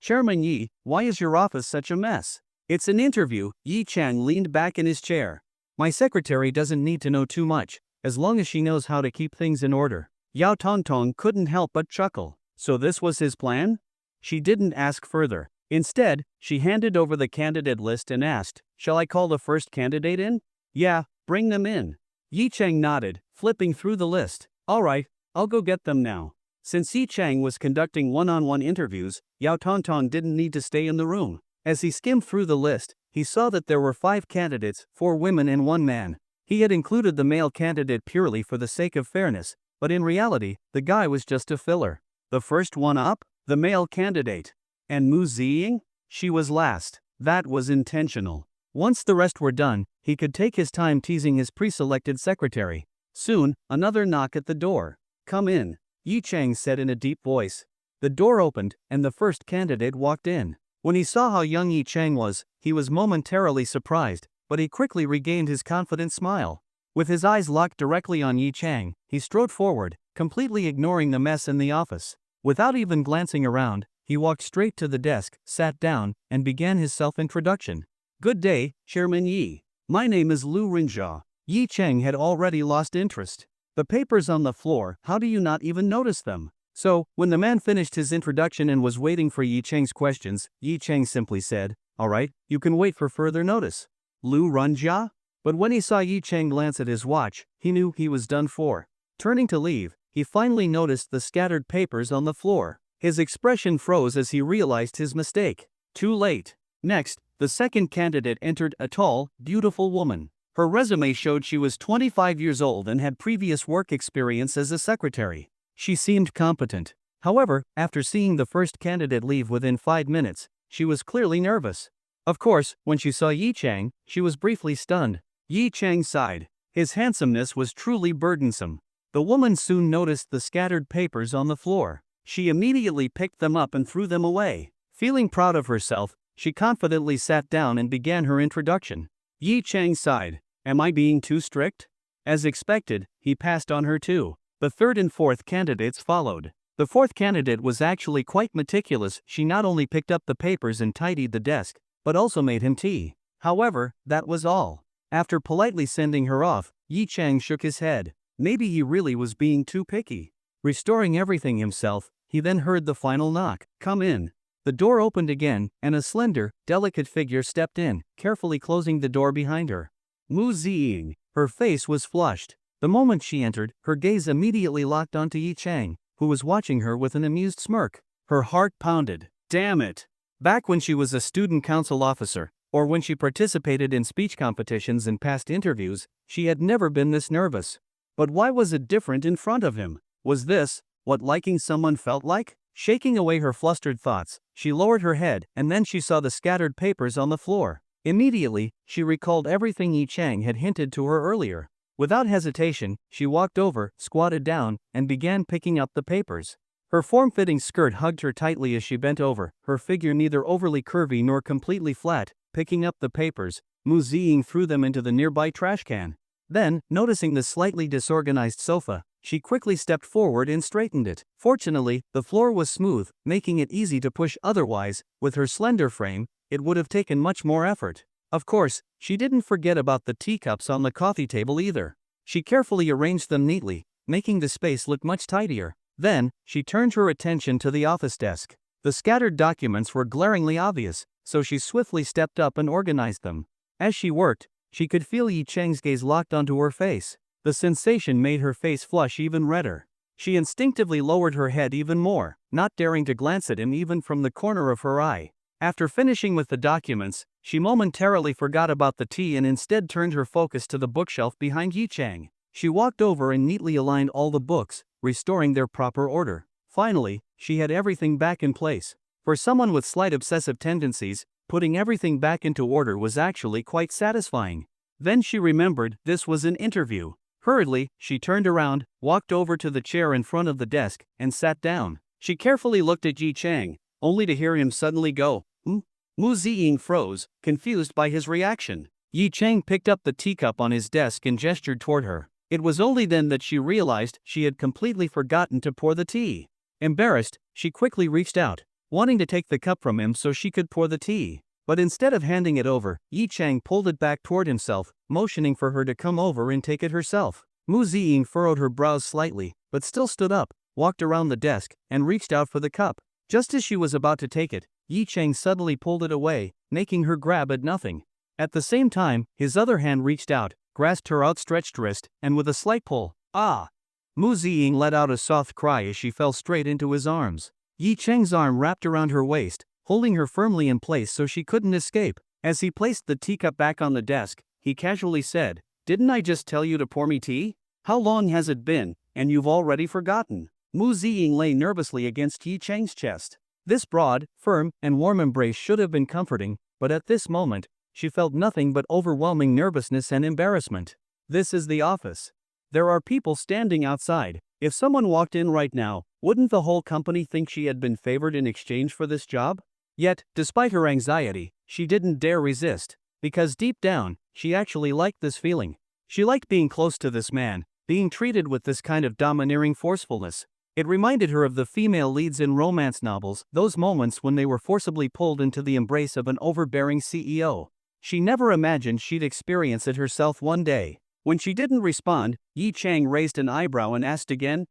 Chairman Yi, why is your office such a mess?" "It's an interview." Yi Chang leaned back in his chair. "My secretary doesn't need to know too much, as long as she knows how to keep things in order." Yao Tongtong couldn't help but chuckle. So this was his plan? She didn't ask further. Instead, she handed over the candidate list and asked, "Shall I call the first candidate in?" "Yeah, bring them in." Yi Chang nodded, flipping through the list. "All right, I'll go get them now." Since Yi Chang was conducting one-on-one interviews, Yao Tongtong didn't need to stay in the room. As he skimmed through the list, he saw that there were 5 candidates, 4 women and 1 man. He had included the male candidate purely for the sake of fairness, but in reality, the guy was just a filler. The first one up? The male candidate. And Mu Ziying? She was last. That was intentional. Once the rest were done, he could take his time teasing his pre-selected secretary. Soon, another knock at the door. "Come in," Yi Chang said in a deep voice. The door opened, and the first candidate walked in. When he saw how young Yi Chang was, he was momentarily surprised, but he quickly regained his confident smile. With his eyes locked directly on Yi Chang, he strode forward, completely ignoring the mess in the office. Without even glancing around, he walked straight to the desk, sat down, and began his self-introduction. "Good day, Chairman Yi. My name is Lu Rinjia." Yi Chang had already lost interest. "The papers on the floor, how do you not even notice them?" So, when the man finished his introduction and was waiting for Yi Chang's questions, Yi Chang simply said, "All right, you can wait for further notice." Lu Rinjia? But when he saw Yi Chang glance at his watch, he knew he was done for. Turning to leave, he finally noticed the scattered papers on the floor. His expression froze as he realized his mistake. Too late. Next, the second candidate entered, a tall, beautiful woman. Her resume showed she was 25 years old and had previous work experience as a secretary. She seemed competent. However, after seeing the first candidate leave within 5 minutes, she was clearly nervous. Of course, when she saw Yi Chang, she was briefly stunned. Yi Chang sighed. His handsomeness was truly burdensome. The woman soon noticed the scattered papers on the floor. She immediately picked them up and threw them away. Feeling proud of herself, she confidently sat down and began her introduction. Yi Chang sighed. "Am I being too strict?" As expected, he passed on her too. The third and fourth candidates followed. The fourth candidate was actually quite meticulous. She not only picked up the papers and tidied the desk, but also made him tea. However, that was all. After politely sending her off, Yi Chang shook his head. Maybe he really was being too picky. Restoring everything himself, he then heard the final knock. "Come in." The door opened again, and a slender, delicate figure stepped in, carefully closing the door behind her. Mu Ziying. Her face was flushed. The moment she entered, her gaze immediately locked onto Yi Chang, who was watching her with an amused smirk. Her heart pounded. Damn it! Back when she was a student council officer, or when she participated in speech competitions and passed interviews, she had never been this nervous. But why was it different in front of him? Was this what liking someone felt like? Shaking away her flustered thoughts, she lowered her head, and then she saw the scattered papers on the floor. Immediately, she recalled everything Yi Chang had hinted to her earlier. Without hesitation, she walked over, squatted down, and began picking up the papers. Her form-fitting skirt hugged her tightly as she bent over, her figure neither overly curvy nor completely flat. Picking up the papers, Mu Ziying threw them into the nearby trash can. Then, noticing the slightly disorganized sofa, she quickly stepped forward and straightened it. Fortunately, the floor was smooth, making it easy to push. Otherwise, with her slender frame, it would have taken much more effort. Of course, she didn't forget about the teacups on the coffee table either. She carefully arranged them neatly, making the space look much tidier. Then, she turned her attention to the office desk. The scattered documents were glaringly obvious, so she swiftly stepped up and organized them. As she worked, she could feel Yi Chang's gaze locked onto her face. The sensation made her face flush even redder. She instinctively lowered her head even more, not daring to glance at him even from the corner of her eye. After finishing with the documents, she momentarily forgot about the tea and instead turned her focus to the bookshelf behind Yi Chang. She walked over and neatly aligned all the books, restoring their proper order. Finally, she had everything back in place. For someone with slight obsessive tendencies, putting everything back into order was actually quite satisfying. Then she remembered this was an interview. Hurriedly, she turned around, walked over to the chair in front of the desk, and sat down. She carefully looked at Yi Chang, only to hear him suddenly go, "Hmm?" Mu Ziying froze, confused by his reaction. Yi Chang picked up the teacup on his desk and gestured toward her. It was only then that she realized she had completely forgotten to pour the tea. Embarrassed, she quickly reached out, wanting to take the cup from him so she could pour the tea. But instead of handing it over, Yi Chang pulled it back toward himself, motioning for her to come over and take it herself. Mu Ziying furrowed her brows slightly, but still stood up, walked around the desk, and reached out for the cup. Just as she was about to take it, Yi Chang suddenly pulled it away, making her grab at nothing. At the same time, his other hand reached out, grasped her outstretched wrist, and with a slight pull, "Ah!" Mu Ziying let out a soft cry as she fell straight into his arms. Yi Chang's arm wrapped around her waist, holding her firmly in place so she couldn't escape. As he placed the teacup back on the desk, he casually said, "Didn't I just tell you to pour me tea? How long has it been, and you've already forgotten?" Mu Ziying lay nervously against Yi Chang's chest. This broad, firm, and warm embrace should have been comforting, but at this moment, she felt nothing but overwhelming nervousness and embarrassment. This is the office. There are people standing outside. If someone walked in right now, wouldn't the whole company think she had been favored in exchange for this job? Yet, despite her anxiety, she didn't dare resist, because deep down, she actually liked this feeling. She liked being close to this man, being treated with this kind of domineering forcefulness. It reminded her of the female leads in romance novels, those moments when they were forcibly pulled into the embrace of an overbearing CEO. She never imagined she'd experience it herself one day. When she didn't respond, Yi Chang raised an eyebrow and asked again,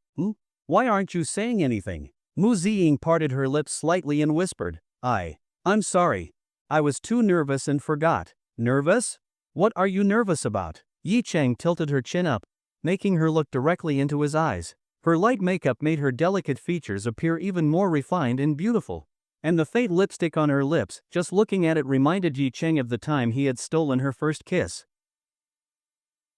Why aren't you saying anything? Mu Ziying parted her lips slightly and whispered, I'm sorry. I was too nervous and forgot. Nervous? What are you nervous about? Yi Chang tilted her chin up, making her look directly into his eyes. Her light makeup made her delicate features appear even more refined and beautiful. And the faint lipstick on her lips, just looking at it reminded Yi Chang of the time he had stolen her first kiss.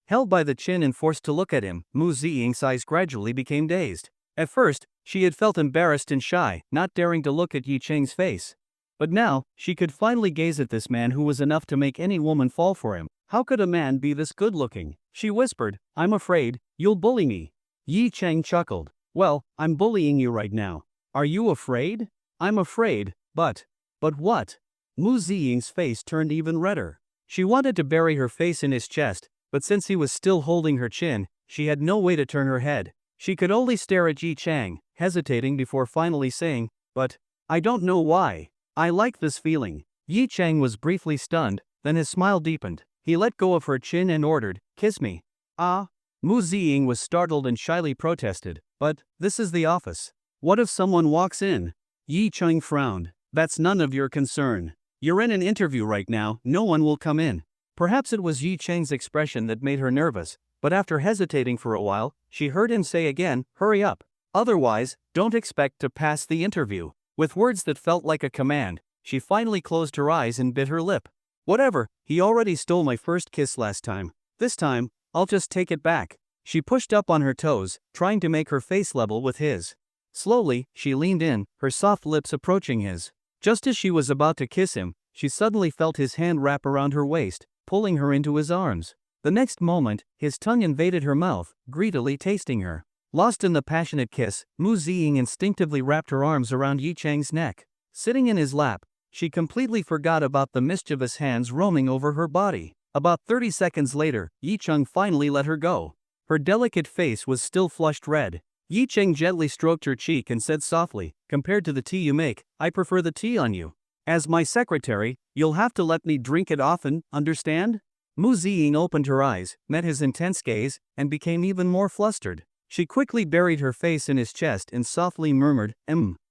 Held by the chin and forced to look at him, Mu Ziying's eyes gradually became dazed. At first, she had felt embarrassed and shy, not daring to look at Yi Chang's face. But now, she could finally gaze at this man who was enough to make any woman fall for him. How could a man be this good-looking? She whispered, I'm afraid, you'll bully me. Yi Chang chuckled. Well, I'm bullying you right now. Are you afraid? I'm afraid, but what? Mu Ziying's face turned even redder. She wanted to bury her face in his chest, but since he was still holding her chin, she had no way to turn her head. She could only stare at Yi Chang, hesitating before finally saying, But I don't know why. I like this feeling. Yi Chang was briefly stunned, then his smile deepened. He let go of her chin and ordered, Kiss me. Mu Ziying was startled and shyly protested, But this is the office. What if someone walks in? Yi Chang frowned. That's none of your concern. You're in an interview right now, no one will come in. Perhaps it was Yi Chang's expression that made her nervous, but after hesitating for a while, she heard him say again, Hurry up. Otherwise, don't expect to pass the interview. With words that felt like a command, she finally closed her eyes and bit her lip. Whatever, he already stole my first kiss last time. This time, I'll just take it back. She pushed up on her toes, trying to make her face level with his. Slowly, she leaned in, her soft lips approaching his. Just as she was about to kiss him, she suddenly felt his hand wrap around her waist, pulling her into his arms. The next moment, his tongue invaded her mouth, greedily tasting her. Lost in the passionate kiss, Mu Ziying instinctively wrapped her arms around Yi Chang's neck. Sitting in his lap, she completely forgot about the mischievous hands roaming over her body. About 30 seconds later, Yi Chang finally let her go. Her delicate face was still flushed red. Yi Chang gently stroked her cheek and said softly, Compared to the tea you make, I prefer the tea on you. As my secretary, you'll have to let me drink it often, understand? Mu Ziying opened her eyes, met his intense gaze, and became even more flustered. She quickly buried her face in his chest and softly murmured,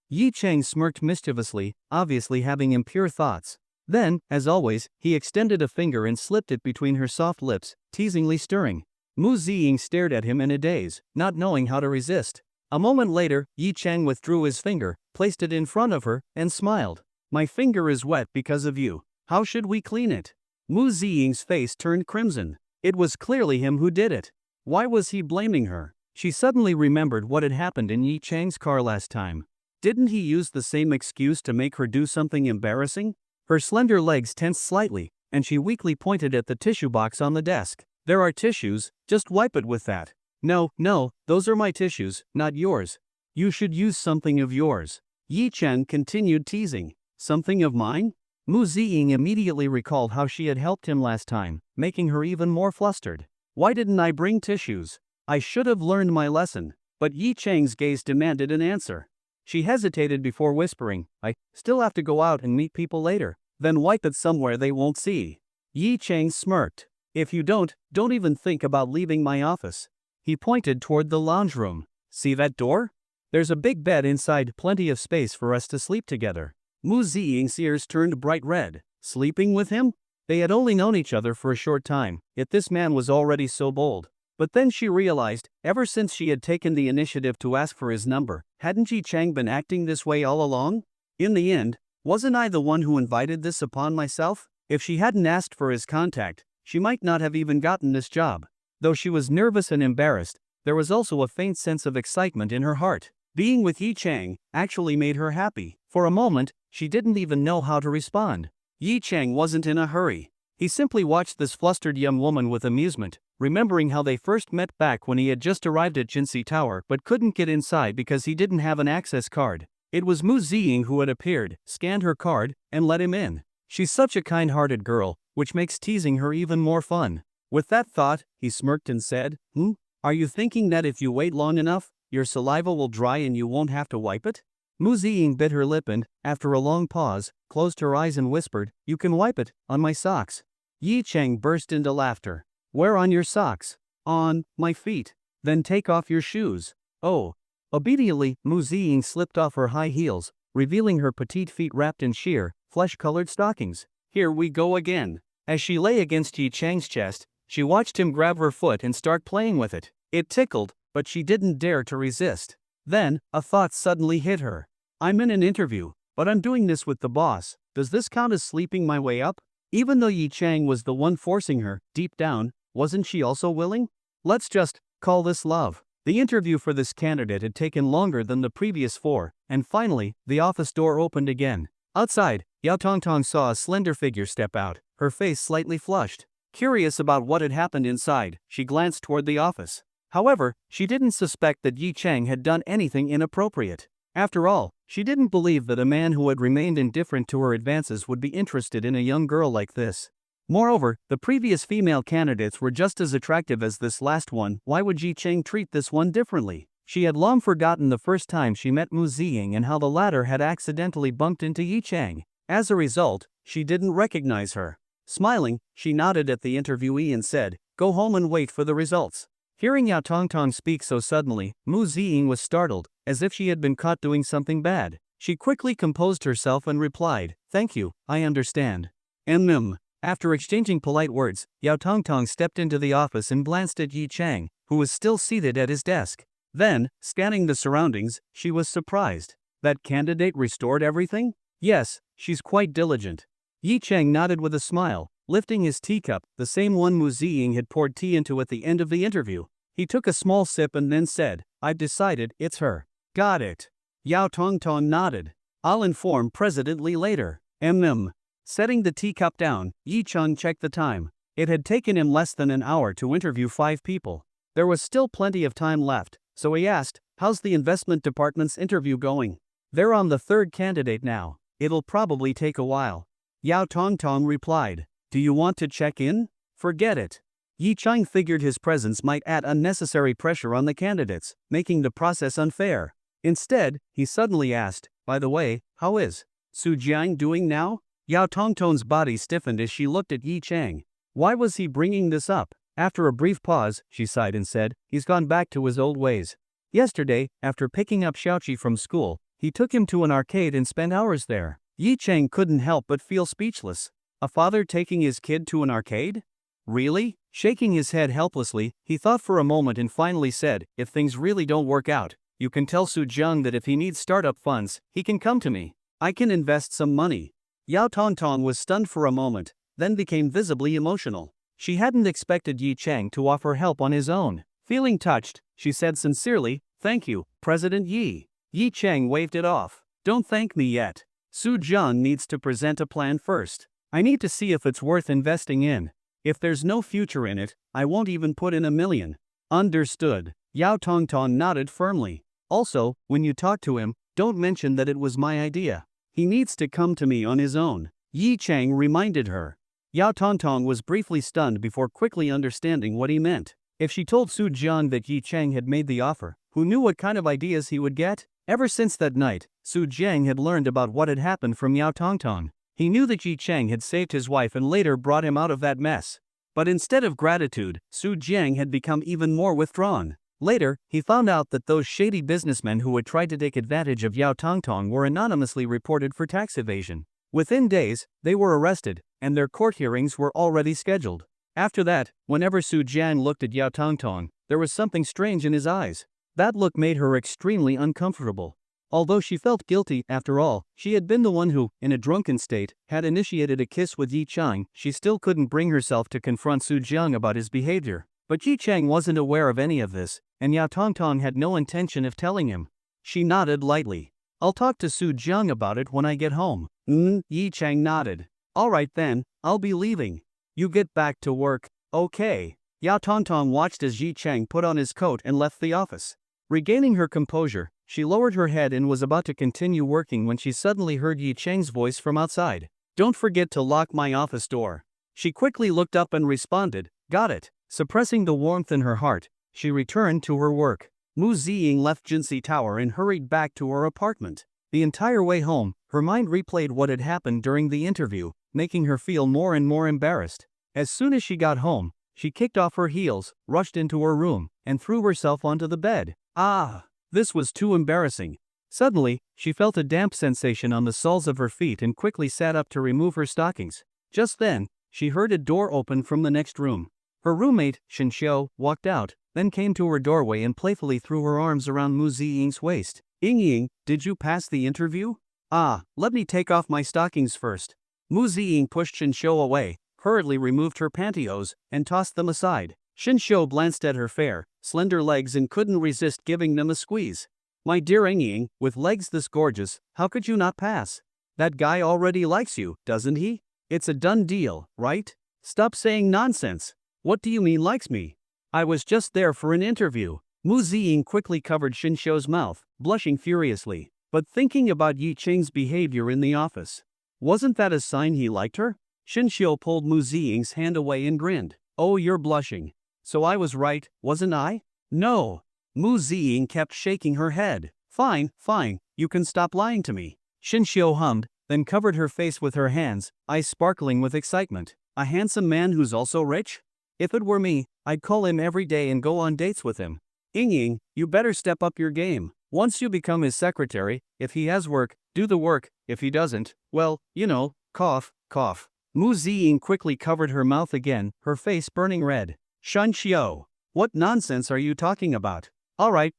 Yi Chang smirked mischievously, obviously having impure thoughts. Then, as always, he extended a finger and slipped it between her soft lips, teasingly stirring. Mu Ziying stared at him in a daze, not knowing how to resist. A moment later, Yi Chang withdrew his finger, placed it in front of her, and smiled. My finger is wet because of you. How should we clean it? Mu Ziying's face turned crimson. It was clearly him who did it. Why was he blaming her? She suddenly remembered what had happened in Yi Chang's car last time. Didn't he use the same excuse to make her do something embarrassing? Her slender legs tensed slightly, and she weakly pointed at the tissue box on the desk. There are tissues, just wipe it with that. No, those are my tissues, not yours. You should use something of yours. Yi Chang continued teasing. Something of mine? Mu Ziying immediately recalled how she had helped him last time, making her even more flustered. Why didn't I bring tissues? I should have learned my lesson. But Yi Chang's gaze demanded an answer. She hesitated before whispering, I still have to go out and meet people later. Then wipe it somewhere they won't see. Yi Chang smirked. If you don't even think about leaving my office. He pointed toward the lounge room. See that door? There's a big bed inside, plenty of space for us to sleep together. Mu Ziying's ears turned bright red. Sleeping with him? They had only known each other for a short time, yet this man was already so bold. But then she realized, ever since she had taken the initiative to ask for his number, hadn't Yi Chang been acting this way all along? In the end, wasn't I the one who invited this upon myself? If she hadn't asked for his contact, she might not have even gotten this job. Though she was nervous and embarrassed, there was also a faint sense of excitement in her heart. Being with Yi Chang actually made her happy. For a moment, she didn't even know how to respond. Yi Chang wasn't in a hurry. He simply watched this flustered young woman with amusement, remembering how they first met back when he had just arrived at Jinsei Tower but couldn't get inside because he didn't have an access card. It was Mu Ziying who had appeared, scanned her card, and let him in. She's such a kind-hearted girl, which makes teasing her even more fun. With that thought, he smirked and said, Are you thinking that if you wait long enough, your saliva will dry and you won't have to wipe it? Mu Ziying bit her lip and, after a long pause, closed her eyes and whispered, You can wipe it, on my socks. Yi Chang burst into laughter. Where on your socks? On my feet. Then take off your shoes. Oh. Obediently, Mu Ziying slipped off her high heels, revealing her petite feet wrapped in sheer, flesh-colored stockings. Here we go again. As she lay against Yi Chang's chest, she watched him grab her foot and start playing with it. It tickled, but she didn't dare to resist. Then, a thought suddenly hit her. I'm in an interview, but I'm doing this with the boss. Does this count as sleeping my way up? Even though Yi Chang was the one forcing her, deep down, wasn't she also willing? Let's just call this love. The interview for this candidate had taken longer than the previous 4, and finally, the office door opened again. Outside, Yao Tongtong saw a slender figure step out, her face slightly flushed. Curious about what had happened inside, she glanced toward the office. However, she didn't suspect that Yi Chang had done anything inappropriate. After all, she didn't believe that a man who had remained indifferent to her advances would be interested in a young girl like this. Moreover, the previous female candidates were just as attractive as this last one. Why would Yi Chang treat this one differently? She had long forgotten the first time she met Mu Ziying and how the latter had accidentally bumped into Yi Chang. As a result, she didn't recognize her. Smiling, she nodded at the interviewee and said, Go home and wait for the results. Hearing Yao Tongtong speak so suddenly, Mu Ziying was startled, as if she had been caught doing something bad. She quickly composed herself and replied, Thank you, I understand. After exchanging polite words, Yao Tongtong stepped into the office and glanced at Yi Chang, who was still seated at his desk. Then, scanning the surroundings, she was surprised. That candidate restored everything? Yes, she's quite diligent. Yi Chang nodded with a smile, lifting his teacup, the same one Mu Ziying had poured tea into at the end of the interview. He took a small sip and then said, I've decided, it's her. Got it. Yao Tongtong nodded. I'll inform President Li later. Setting the teacup down, Yi Chang checked the time. It had taken him less than an hour to interview 5 people. There was still plenty of time left, so he asked, How's the investment department's interview going? They're on the 3rd candidate now. It'll probably take a while. Yao Tongtong replied, Do you want to check in? Forget it. Yi Chang figured his presence might add unnecessary pressure on the candidates, making the process unfair. Instead, he suddenly asked, By the way, how is Su Jiang doing now? Yao Tongtong's body stiffened as she looked at Yi Chang. Why was he bringing this up? After a brief pause, she sighed and said, He's gone back to his old ways. Yesterday, after picking up Xiaoqi from school, he took him to an arcade and spent hours there. Yi Chang couldn't help but feel speechless. A father taking his kid to an arcade? Really? Shaking his head helplessly, he thought for a moment and finally said, If things really don't work out, you can tell Su Jiang that if he needs startup funds, he can come to me. I can invest some money. Yao Tongtong was stunned for a moment, then became visibly emotional. She hadn't expected Yi Chang to offer help on his own. Feeling touched, she said sincerely, Thank you, President Yi. Yi Chang waved it off. Don't thank me yet. Su Jiang needs to present a plan first. I need to see if it's worth investing in. If there's no future in it, I won't even put in $1 million. Understood. Yao Tongtong nodded firmly. Also, when you talk to him, don't mention that it was my idea. He needs to come to me on his own. Yi Chang reminded her. Yao Tongtong was briefly stunned before quickly understanding what he meant. If she told Su Jiang that Yi Chang had made the offer, who knew what kind of ideas he would get? Ever since that night, Su Jiang had learned about what had happened from Yao Tongtong. He knew that Yi Chang had saved his wife and later brought him out of that mess. But instead of gratitude, Su Jiang had become even more withdrawn. Later, he found out that those shady businessmen who had tried to take advantage of Yao Tongtong were anonymously reported for tax evasion. Within days, they were arrested, and their court hearings were already scheduled. After that, whenever Su Jiang looked at Yao Tongtong, there was something strange in his eyes. That look made her extremely uncomfortable. Although she felt guilty, after all, she had been the one who, in a drunken state, had initiated a kiss with Yi Chang, she still couldn't bring herself to confront Su Jiang about his behavior. But Yi Chang wasn't aware of any of this, and Yao Tongtong had no intention of telling him. She nodded lightly. I'll talk to Su Jiang about it when I get home. Yi Chang nodded. Alright then, I'll be leaving. You get back to work, okay. Yao Tongtong watched as Yi Chang put on his coat and left the office. Regaining her composure, she lowered her head and was about to continue working when she suddenly heard Yi Chang's voice from outside. Don't forget to lock my office door. She quickly looked up and responded, "Got it." Suppressing the warmth in her heart, she returned to her work. Mu Ziying left Jinsei Tower and hurried back to her apartment. The entire way home, her mind replayed what had happened during the interview, making her feel more and more embarrassed. As soon as she got home, she kicked off her heels, rushed into her room, and threw herself onto the bed. This was too embarrassing. Suddenly, she felt a damp sensation on the soles of her feet and quickly sat up to remove her stockings. Just then, she heard a door open from the next room. Her roommate, Shin Xiu, walked out, then came to her doorway and playfully threw her arms around Mu Ziying's waist. "Ying, did you pass the interview?" Let me take off my stockings first." Mu Ziying pushed Shin Xiu away, hurriedly removed her pantyhose, and tossed them aside. Shin Xiu glanced at her fair, slender legs and couldn't resist giving them a squeeze. "My dear Ying, with legs this gorgeous, how could you not pass? That guy already likes you, doesn't he? It's a done deal, right? Stop saying nonsense. What do you mean likes me? I was just there for an interview." Mu Ziying quickly covered Shin Xiu's mouth, blushing furiously, but thinking about Yi Cheng's behavior in the office. Wasn't that a sign he liked her? Shin Xiu pulled Mu Ziying's hand away and grinned. "Oh, you're blushing. So I was right, wasn't I?" "No." Mu Ziying kept shaking her head. Fine, you can stop lying to me." Shin Xiu hummed, then covered her face with her hands, eyes sparkling with excitement. "A handsome man who's also rich? If it were me, I'd call him every day and go on dates with him. Ying, you better step up your game. Once you become his secretary, if he has work, do the work, if he doesn't, well, cough, cough." Mu Ziying quickly covered her mouth again, her face burning red. "Shin Xiu, what nonsense are you talking about? All right,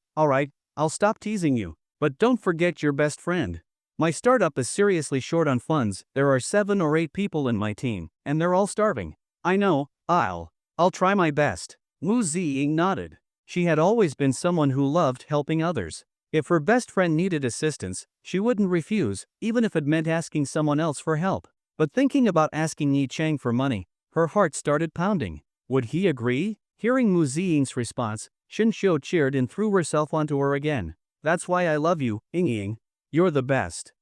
I'll stop teasing you, but don't forget your best friend. My startup is seriously short on funds. There are 7 or 8 people in my team, and they're all starving." "I know, I'll try my best." Mu Ziying nodded. She had always been someone who loved helping others. If her best friend needed assistance, she wouldn't refuse, even if it meant asking someone else for help. But thinking about asking Yi Cheng for money, her heart started pounding. Would he agree? Hearing Mu Ziying's response, Shin Xiu cheered and threw herself onto her again. "That's why I love you, Ying. You're the best."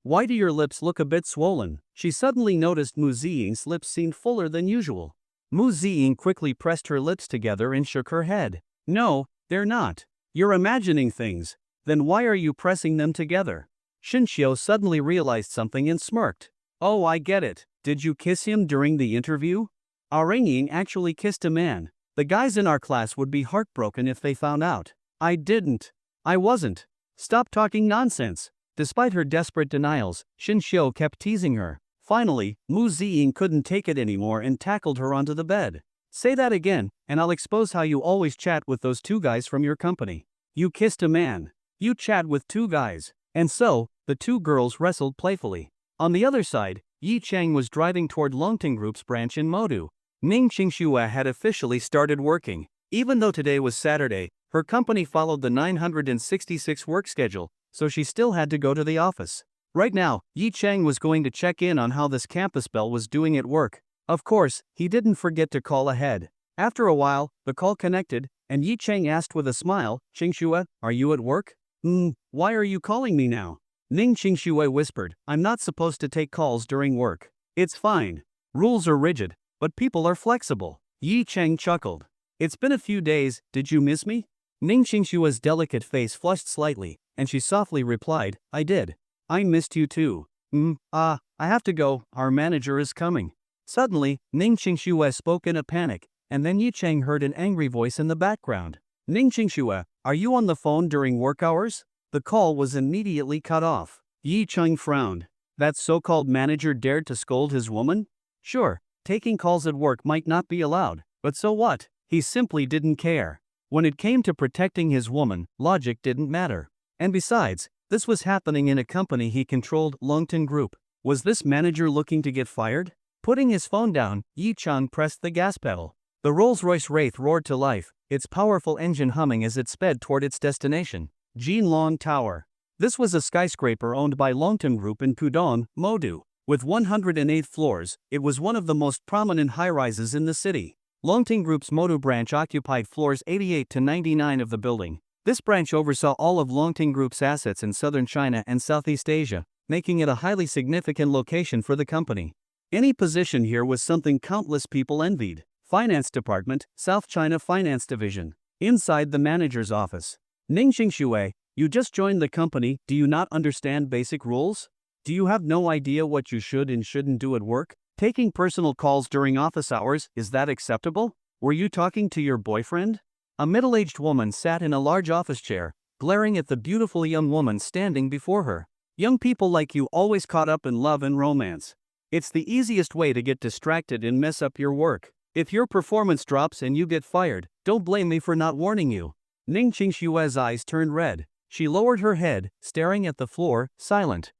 Why do your lips look a bit swollen?" She suddenly noticed Mu Ziying's lips seemed fuller than usual. Mu Ziying quickly pressed her lips together and shook her head. "No, they're not. You're imagining things. Then why are you pressing them together?" Shin Xiu suddenly realized something and smirked. "Oh, I get it. Did you kiss him during the interview?" Our Ying actually kissed a man. The guys in our class would be heartbroken if they found out. "I didn't. I wasn't. Stop talking nonsense." Despite her desperate denials, Shin Xiu kept teasing her. Finally, Mu Ziying couldn't take it anymore and tackled her onto the bed. "Say that again, and I'll expose how you always chat with those 2 guys from your company. You kissed a man. You chat with 2 guys." And so, the 2 girls wrestled playfully. On the other side, Yi Cheng was driving toward Longting Group's branch in Modu. Ning Qingxue had officially started working. Even though today was Saturday, her company followed the 966 work schedule, so she still had to go to the office. Right now, Yi Cheng was going to check in on how this campus belle was doing at work. Of course, he didn't forget to call ahead. After a while, the call connected, and Yi Cheng asked with a smile, "Qingxue, are you at work?" Why are you calling me now?" Ning Qingxue whispered, "I'm not supposed to take calls during work." "It's fine. Rules are rigid, but people are flexible." Yi Cheng chuckled. "It's been a few days, did you miss me?" Ning Qingxue's delicate face flushed slightly, and she softly replied, "I did. I missed you too." I have to go, our manager is coming." Suddenly, Ning Qingxue spoke in a panic, and then Yi Cheng heard an angry voice in the background. "Ning Qingxue, are you on the phone during work hours?" The call was immediately cut off. Yi Cheng frowned. That so-called manager dared to scold his woman? Sure, taking calls at work might not be allowed, but so what? He simply didn't care. When it came to protecting his woman, logic didn't matter. And besides, this was happening in a company he controlled, Longton Group. Was this manager looking to get fired? Putting his phone down, Yi Cheng pressed the gas pedal. The Rolls-Royce Wraith roared to life, its powerful engine humming as it sped toward its destination, Jinlong Tower. This was a skyscraper owned by Longton Group in Pudong, Modu. With 108 floors, it was one of the most prominent high-rises in the city. Longting Group's Modu branch occupied floors 88 to 99 of the building. This branch oversaw all of Longting Group's assets in southern China and Southeast Asia, making it a highly significant location for the company. Any position here was something countless people envied. Finance Department, South China Finance Division. Inside the manager's office. Ning Xingxue, you just joined the company, do you not understand basic rules? Do you have no idea what you should and shouldn't do at work? Taking personal calls during office hours, is that acceptable? Were you talking to your boyfriend? A middle-aged woman sat in a large office chair, glaring at the beautiful young woman standing before her. Young people like you always caught up in love and romance. It's the easiest way to get distracted and mess up your work. If your performance drops and you get fired, don't blame me for not warning you. Ning Qingshue's eyes turned red. She lowered her head, staring at the floor, silent.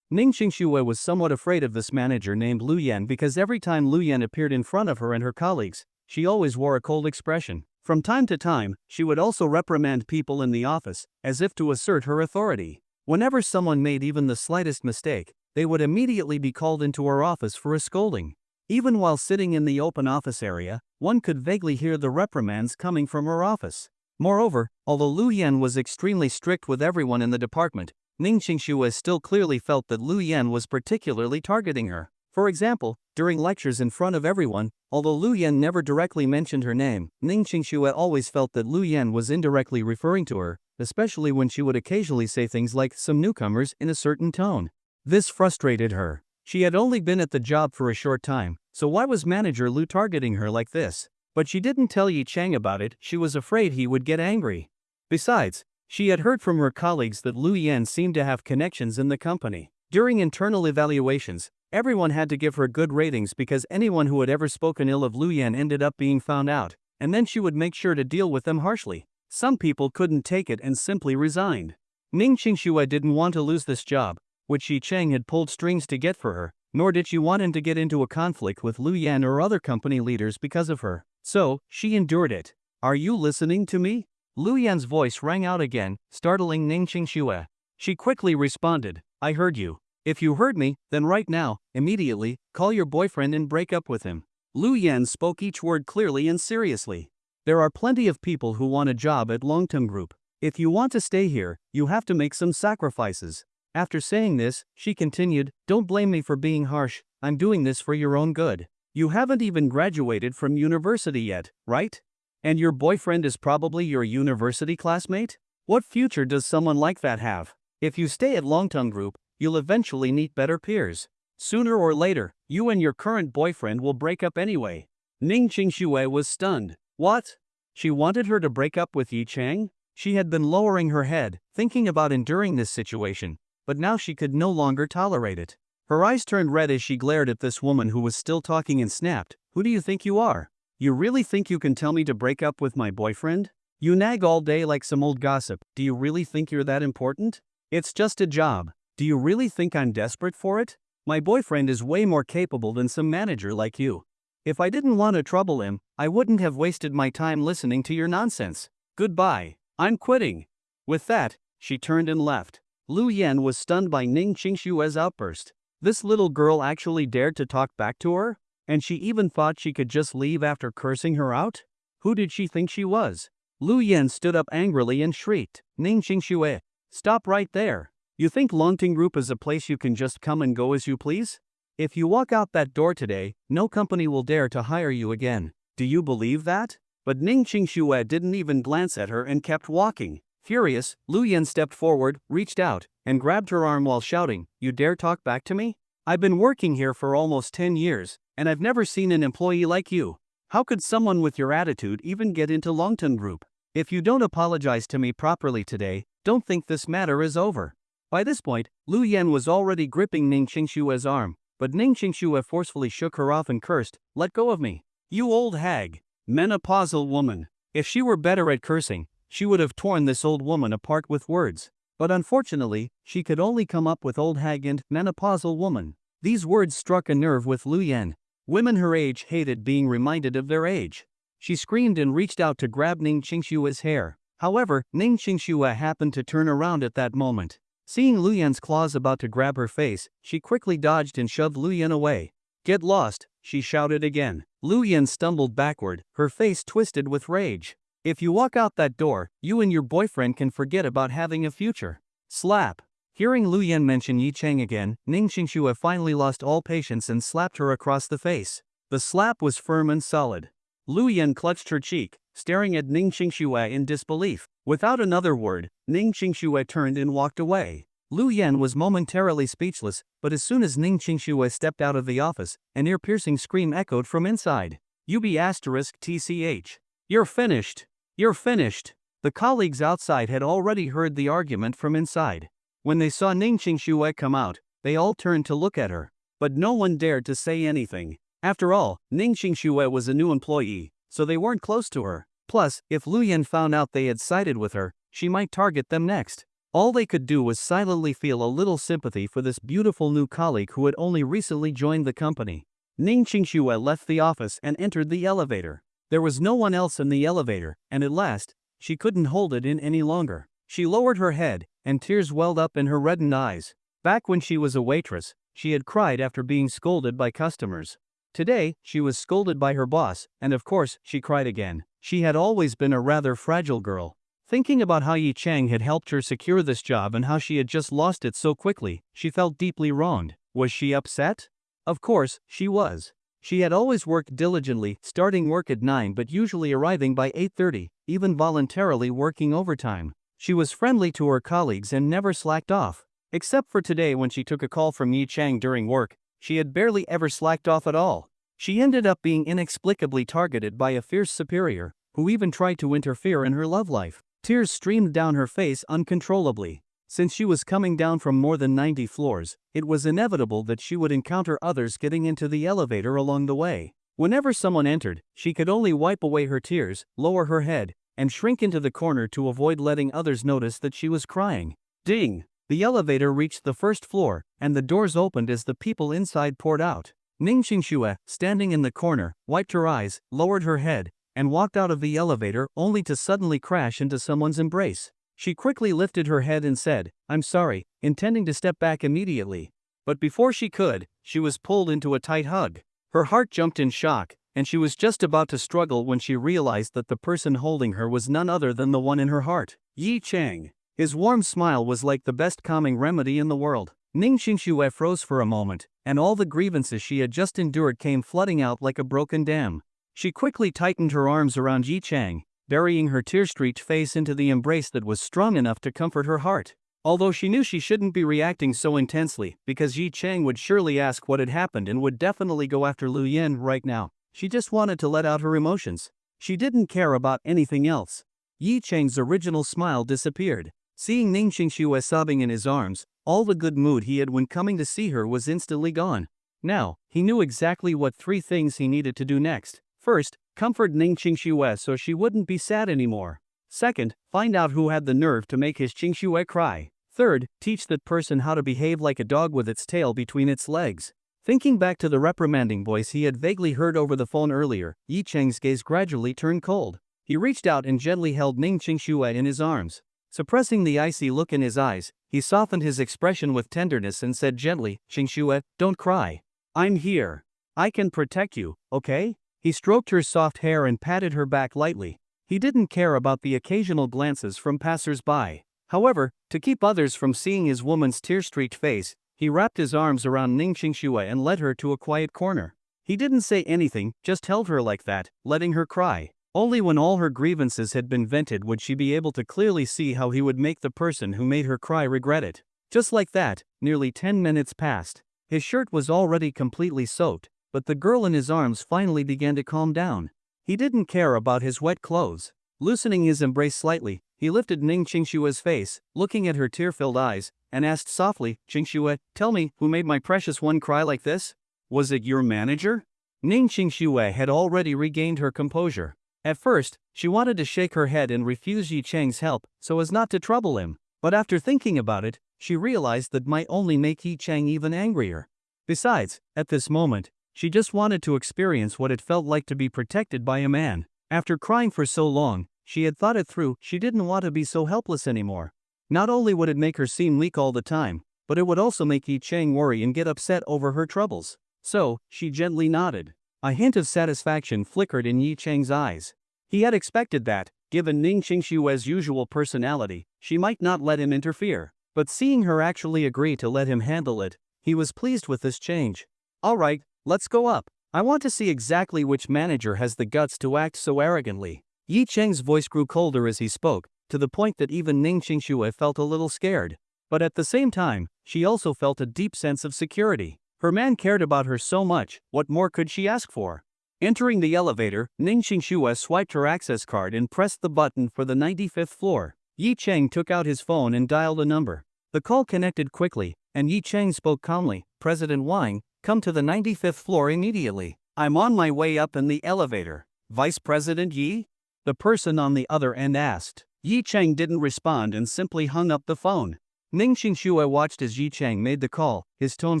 Ning Xingxue was somewhat afraid of this manager named Lu Yan because every time Lu Yan appeared in front of her and her colleagues, she always wore a cold expression. From time to time, she would also reprimand people in the office, as if to assert her authority. Whenever someone made even the slightest mistake, they would immediately be called into her office for a scolding. Even while sitting in the open office area, one could vaguely hear the reprimands coming from her office. Moreover, although Lu Yan was extremely strict with everyone in the department, Ning Xingxue still clearly felt that Lu Yan was particularly targeting her. For example, during lectures in front of everyone, although Lu Yan never directly mentioned her name, Ning Xingxue always felt that Lu Yan was indirectly referring to her, especially when she would occasionally say things like "some newcomers" in a certain tone. This frustrated her. She had only been at the job for a short time, so why was manager Lu targeting her like this? But she didn't tell Yi Chang about it, she was afraid he would get angry. Besides, she had heard from her colleagues that Lu Yan seemed to have connections in the company. During internal evaluations, everyone had to give her good ratings because anyone who had ever spoken ill of Lu Yan ended up being found out, and then she would make sure to deal with them harshly. Some people couldn't take it and simply resigned. Ning Xingxue didn't want to lose this job, which Yi Chang had pulled strings to get for her, nor did she want him to get into a conflict with Lu Yan or other company leaders because of her. So, she endured it. Are you listening to me? Lu Yan's voice rang out again, startling Ning Xingxue. She quickly responded, I heard you. If you heard me, then right now, immediately, call your boyfriend and break up with him. Lu Yan spoke each word clearly and seriously. There are plenty of people who want a job at Longtong Group. If you want to stay here, you have to make some sacrifices. After saying this, she continued, don't blame me for being harsh, I'm doing this for your own good. You haven't even graduated from university yet, right? And your boyfriend is probably your university classmate? What future does someone like that have? If you stay at Longtong Group, you'll eventually meet better peers. Sooner or later, you and your current boyfriend will break up anyway. Ning Xingxue was stunned. What? She wanted her to break up with Yi Chang? She had been lowering her head, thinking about enduring this situation, but now she could no longer tolerate it. Her eyes turned red as she glared at this woman who was still talking and snapped, Who do you think you are? You really think you can tell me to break up with my boyfriend? You nag all day like some old gossip, do you really think you're that important? It's just a job. Do you really think I'm desperate for it? My boyfriend is way more capable than some manager like you. If I didn't want to trouble him, I wouldn't have wasted my time listening to your nonsense. Goodbye. I'm quitting. With that, she turned and left. Lu Yan was stunned by Ning Qingshue's outburst. This little girl actually dared to talk back to her? And she even thought she could just leave after cursing her out? Who did she think she was? Lu Yan stood up angrily and shrieked, Ning Qingxue, stop right there. You think Longting Group is a place you can just come and go as you please? If you walk out that door today, no company will dare to hire you again. Do you believe that? But Ning Qingxue didn't even glance at her and kept walking. Furious, Lu Yan stepped forward, reached out, and grabbed her arm while shouting, You dare talk back to me? I've been working here for almost 10 years, and I've never seen an employee like you. How could someone with your attitude even get into Longton Group? If you don't apologize to me properly today, don't think this matter is over. By this point, Lu Yan was already gripping Ning Qingshue's arm, but Ning Qingxue forcefully shook her off and cursed, Let go of me. You old hag. Menopausal woman. If she were better at cursing, she would have torn this old woman apart with words. But unfortunately, she could only come up with old hag and menopausal woman. These words struck a nerve with Lu Yan. Women her age hated being reminded of their age. She screamed and reached out to grab Ning Qingshue's hair. However, Ning Qingxue happened to turn around at that moment. Seeing Lu Yan's claws about to grab her face, she quickly dodged and shoved Lu Yan away. Get lost, she shouted again. Lu Yan stumbled backward, her face twisted with rage. If you walk out that door, you and your boyfriend can forget about having a future. Slap. Hearing Lu Yan mention Yi Chang again, Ning Xingxue finally lost all patience and slapped her across the face. The slap was firm and solid. Lu Yan clutched her cheek, staring at Ning Xingxue in disbelief. Without another word, Ning Xingxue turned and walked away. Lu Yan was momentarily speechless, but as soon as Ning Xingxue stepped out of the office, an ear-piercing scream echoed from inside. UB*TCH. You're finished! You're finished! The colleagues outside had already heard the argument from inside. When they saw Ning Xingxue come out, they all turned to look at her. But no one dared to say anything. After all, Ning Xingxue was a new employee, so they weren't close to her. Plus, if Lu Yan found out they had sided with her, she might target them next. All they could do was silently feel a little sympathy for this beautiful new colleague who had only recently joined the company. Ning Xingxue left the office and entered the elevator. There was no one else in the elevator, and at last, she couldn't hold it in any longer. She lowered her head, and tears welled up in her reddened eyes. Back when she was a waitress, she had cried after being scolded by customers. Today, she was scolded by her boss, and of course, she cried again. She had always been a rather fragile girl. Thinking about how Yi Chang had helped her secure this job and how she had just lost it so quickly, she felt deeply wronged. Was she upset? Of course, she was. She had always worked diligently, starting work at 9 but usually arriving by 8:30, even voluntarily working overtime. She was friendly to her colleagues and never slacked off. Except for today when she took a call from Yi Chang during work, she had barely ever slacked off at all. She ended up being inexplicably targeted by a fierce superior, who even tried to interfere in her love life. Tears streamed down her face uncontrollably. Since she was coming down from more than 90 floors, it was inevitable that she would encounter others getting into the elevator along the way. Whenever someone entered, she could only wipe away her tears, lower her head, and shrink into the corner to avoid letting others notice that she was crying. Ding! The elevator reached the first floor, and the doors opened as the people inside poured out. Ning Xingxue, standing in the corner, wiped her eyes, lowered her head, and walked out of the elevator only to suddenly crash into someone's embrace. She quickly lifted her head and said, "I'm sorry," intending to step back immediately. But before she could, she was pulled into a tight hug. Her heart jumped in shock, and she was just about to struggle when she realized that the person holding her was none other than the one in her heart, Yi Chang. His warm smile was like the best calming remedy in the world. Ning Xingxue froze for a moment, and all the grievances she had just endured came flooding out like a broken dam. She quickly tightened her arms around Yi Chang, burying her tear-streaked face into the embrace that was strong enough to comfort her heart. Although she knew she shouldn't be reacting so intensely, because Yi Chang would surely ask what had happened and would definitely go after Lu Yan right now, she just wanted to let out her emotions. She didn't care about anything else. Yi Chang's original smile disappeared. Seeing Ning Xingxue sobbing in his arms, all the good mood he had when coming to see her was instantly gone. Now, he knew exactly what 3 things he needed to do next. First, comfort Ning Xingxue so she wouldn't be sad anymore. Second, find out who had the nerve to make his Xingxue cry. Third, teach that person how to behave like a dog with its tail between its legs. Thinking back to the reprimanding voice he had vaguely heard over the phone earlier, Yi Chang's gaze gradually turned cold. He reached out and gently held Ning Xingxue in his arms. Suppressing the icy look in his eyes, he softened his expression with tenderness and said gently, "Xingxue, don't cry. I'm here. I can protect you, okay?" He stroked her soft hair and patted her back lightly. He didn't care about the occasional glances from passers-by. However, to keep others from seeing his woman's tear-streaked face, he wrapped his arms around Ning Xingxue and led her to a quiet corner. He didn't say anything, just held her like that, letting her cry. Only when all her grievances had been vented would she be able to clearly see how he would make the person who made her cry regret it. Just like that, nearly 10 minutes passed. His shirt was already completely soaked, but the girl in his arms finally began to calm down. He didn't care about his wet clothes. Loosening his embrace slightly, he lifted Ning Xingxue's face, looking at her tear-filled eyes, and asked softly, "Xingxue, tell me, who made my precious one cry like this? Was it your manager?" Ning Xingxue had already regained her composure. At first, she wanted to shake her head and refuse Yi Chang's help so as not to trouble him, but after thinking about it, she realized that might only make Yi Chang even angrier. Besides, at this moment, she just wanted to experience what it felt like to be protected by a man. After crying for so long, she had thought it through. She didn't want to be so helpless anymore. Not only would it make her seem weak all the time, but it would also make Yi Chang worry and get upset over her troubles. So, she gently nodded. A hint of satisfaction flickered in Yi Chang's eyes. He had expected that, given Ning Xingxue's usual personality, she might not let him interfere. But seeing her actually agree to let him handle it, he was pleased with this change. Alright, let's go up. I want to see exactly which manager has the guts to act so arrogantly. Yi Cheng's voice grew colder as he spoke, to the point that even Ning Qingxue felt a little scared. But at the same time, she also felt a deep sense of security. Her man cared about her so much, what more could she ask for? Entering the elevator, Ning Qingxue swiped her access card and pressed the button for the 95th floor. Yi Cheng took out his phone and dialed a number. The call connected quickly, and Yi Cheng spoke calmly. President Wang, come to the 95th floor immediately. I'm on my way up in the elevator. Vice President Yi? The person on the other end asked. Yi Cheng didn't respond and simply hung up the phone. Ning Qingxue watched as Yi Cheng made the call, his tone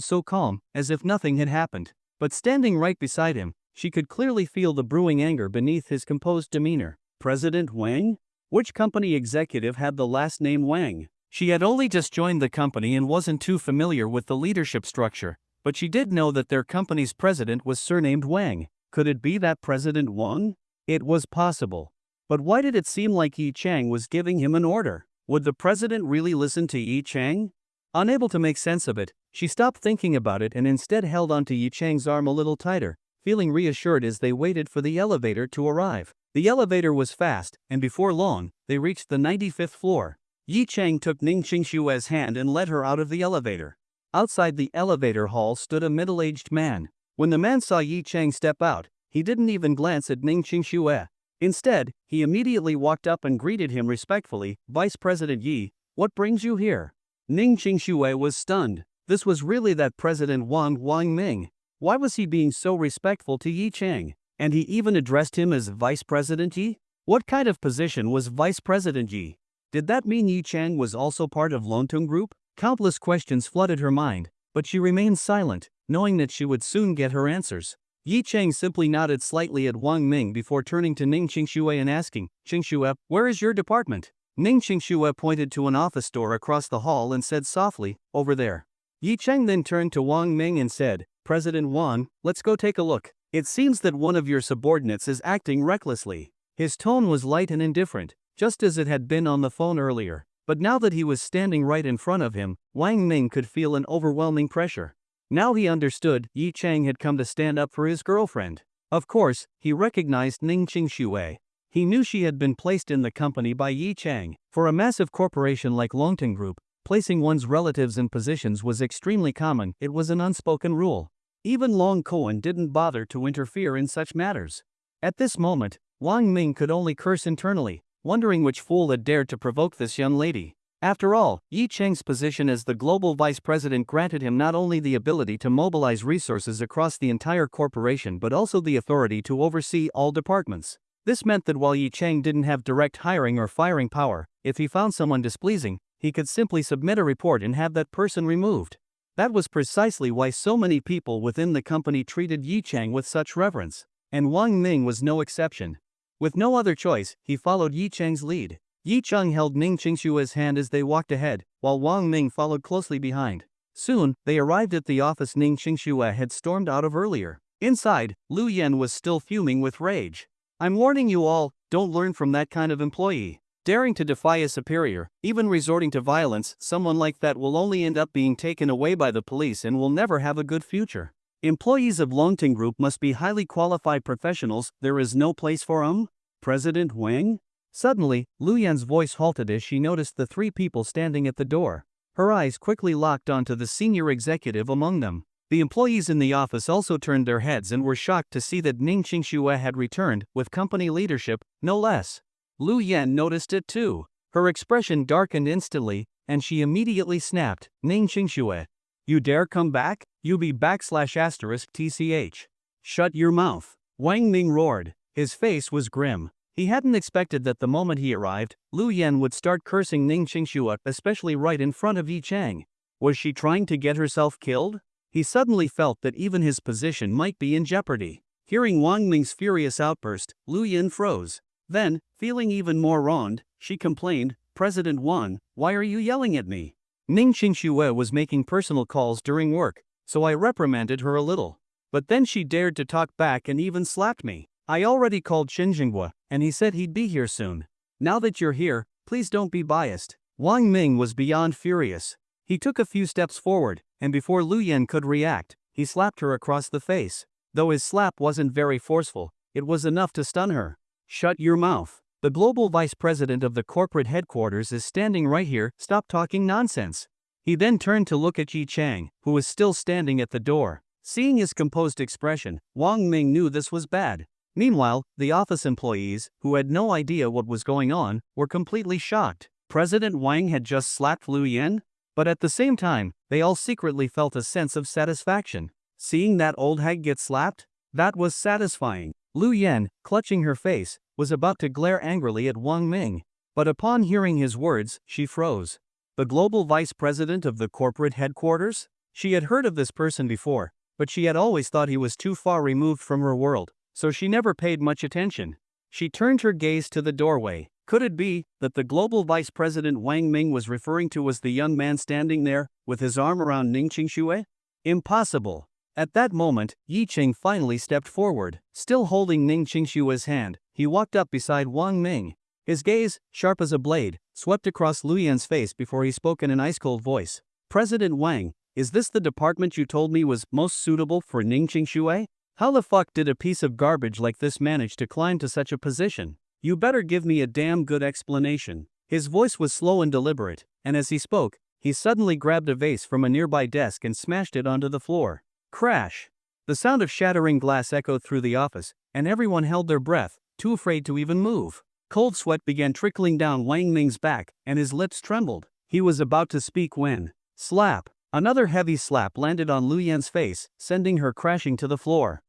so calm, as if nothing had happened. But standing right beside him, she could clearly feel the brewing anger beneath his composed demeanor. President Wang? Which company executive had the last name Wang? She had only just joined the company and wasn't too familiar with the leadership structure, but she did know that their company's president was surnamed Wang. Could it be that President Wang? It was possible. But why did it seem like Yi Cheng was giving him an order? Would the president really listen to Yi Cheng? Unable to make sense of it, she stopped thinking about it and instead held onto Yi Cheng's arm a little tighter, feeling reassured as they waited for the elevator to arrive. The elevator was fast, and before long, they reached the 95th floor. Yi Cheng took Ning Qingxue's hand and led her out of the elevator. Outside the elevator hall stood a middle-aged man. When the man saw Yi Cheng step out, he didn't even glance at Ning Qingxue. Instead, he immediately walked up and greeted him respectfully. Vice President Yi, what brings you here? Ning Qingxue was stunned. This was really that President Wang Ming. Why was he being so respectful to Yi Cheng? And he even addressed him as Vice President Yi? What kind of position was Vice President Yi? Did that mean Yi Cheng was also part of Lontung Group? Countless questions flooded her mind, but she remained silent, knowing that she would soon get her answers. Yi Cheng simply nodded slightly at Wang Ming before turning to Ning Qingxue and asking, Qingxue, where is your department? Ning Qingxue pointed to an office door across the hall and said softly, over there. Yi Cheng then turned to Wang Ming and said, President Wang, let's go take a look. It seems that one of your subordinates is acting recklessly. His tone was light and indifferent, just as it had been on the phone earlier. But now that he was standing right in front of him, Wang Ming could feel an overwhelming pressure. Now he understood Yi Cheng had come to stand up for his girlfriend. Of course, he recognized Ning Qingxue. He knew she had been placed in the company by Yi Cheng. For a massive corporation like Lontung Group, placing one's relatives in positions was extremely common. It was an unspoken rule. Even Long Cohen didn't bother to interfere in such matters. At this moment, Wang Ming could only curse internally, wondering which fool had dared to provoke this young lady. After all, Yi Cheng's position as the global vice president granted him not only the ability to mobilize resources across the entire corporation but also the authority to oversee all departments. This meant that while Yi Cheng didn't have direct hiring or firing power, if he found someone displeasing, he could simply submit a report and have that person removed. That was precisely why so many people within the company treated Yi Cheng with such reverence, and Wang Ming was no exception. With no other choice, he followed Yi Cheng's lead. Yi Cheng held Ning Qingxue's hand as they walked ahead, while Wang Ming followed closely behind. Soon, they arrived at the office Ning Qingxue had stormed out of earlier. Inside, Lu Yan was still fuming with rage. I'm warning you all, don't learn from that kind of employee. Daring to defy a superior, even resorting to violence, someone like that will only end up being taken away by the police and will never have a good future. Employees of Lontung Group must be highly qualified professionals. There is no place for them. President Wang? Suddenly, Lu Yan's voice halted as she noticed the three people standing at the door. Her eyes quickly locked onto the senior executive among them. The employees in the office also turned their heads and were shocked to see that Ning Qingxue had returned, with company leadership, no less. Lu Yan noticed it too. Her expression darkened instantly, and she immediately snapped, Ning Qingxue. You dare come back? You be **TCH. Shut your mouth. Wang Ming roared. His face was grim. He hadn't expected that the moment he arrived, Lu Yan would start cursing Ning Qingxue, especially right in front of Yi Cheng. Was she trying to get herself killed? He suddenly felt that even his position might be in jeopardy. Hearing Wang Ming's furious outburst, Lu Yan froze. Then, feeling even more wronged, she complained, President Wang, why are you yelling at me? Ning Qingxue was making personal calls during work, so I reprimanded her a little. But then she dared to talk back and even slapped me. I already called Shinjinghua, and he said he'd be here soon. Now that you're here, please don't be biased. Wang Ming was beyond furious. He took a few steps forward, and before Lu Yan could react, he slapped her across the face. Though his slap wasn't very forceful, it was enough to stun her. "Shut your mouth. The global vice president of the corporate headquarters is standing right here, stop talking nonsense." He then turned to look at Yi Chang, who was still standing at the door. Seeing his composed expression, Wang Ming knew this was bad. Meanwhile, the office employees, who had no idea what was going on, were completely shocked. President Wang had just slapped Lu Yan? But at the same time, they all secretly felt a sense of satisfaction. Seeing that old hag get slapped? That was satisfying. Lu Yan, clutching her face, was about to glare angrily at Wang Ming. But upon hearing his words, she froze. The global vice president of the corporate headquarters? She had heard of this person before, but she had always thought he was too far removed from her world, so she never paid much attention. She turned her gaze to the doorway. Could it be that the global vice president Wang Ming was referring to was the young man standing there, with his arm around Ning Qingxue? Impossible. At that moment, Yi Cheng finally stepped forward. Still holding Ning Qingxue's hand, he walked up beside Wang Ming. His gaze, sharp as a blade, swept across Lu Yan's face before he spoke in an ice-cold voice. "President Wang, is this the department you told me was most suitable for Ning Qingxue? How the fuck did a piece of garbage like this manage to climb to such a position? You better give me a damn good explanation." His voice was slow and deliberate, and as he spoke, he suddenly grabbed a vase from a nearby desk and smashed it onto the floor. Crash! The sound of shattering glass echoed through the office, and everyone held their breath, too afraid to even move. Cold sweat began trickling down Wang Ming's back, and his lips trembled. He was about to speak when, slap! Another heavy slap landed on Lu Yan's face, sending her crashing to the floor.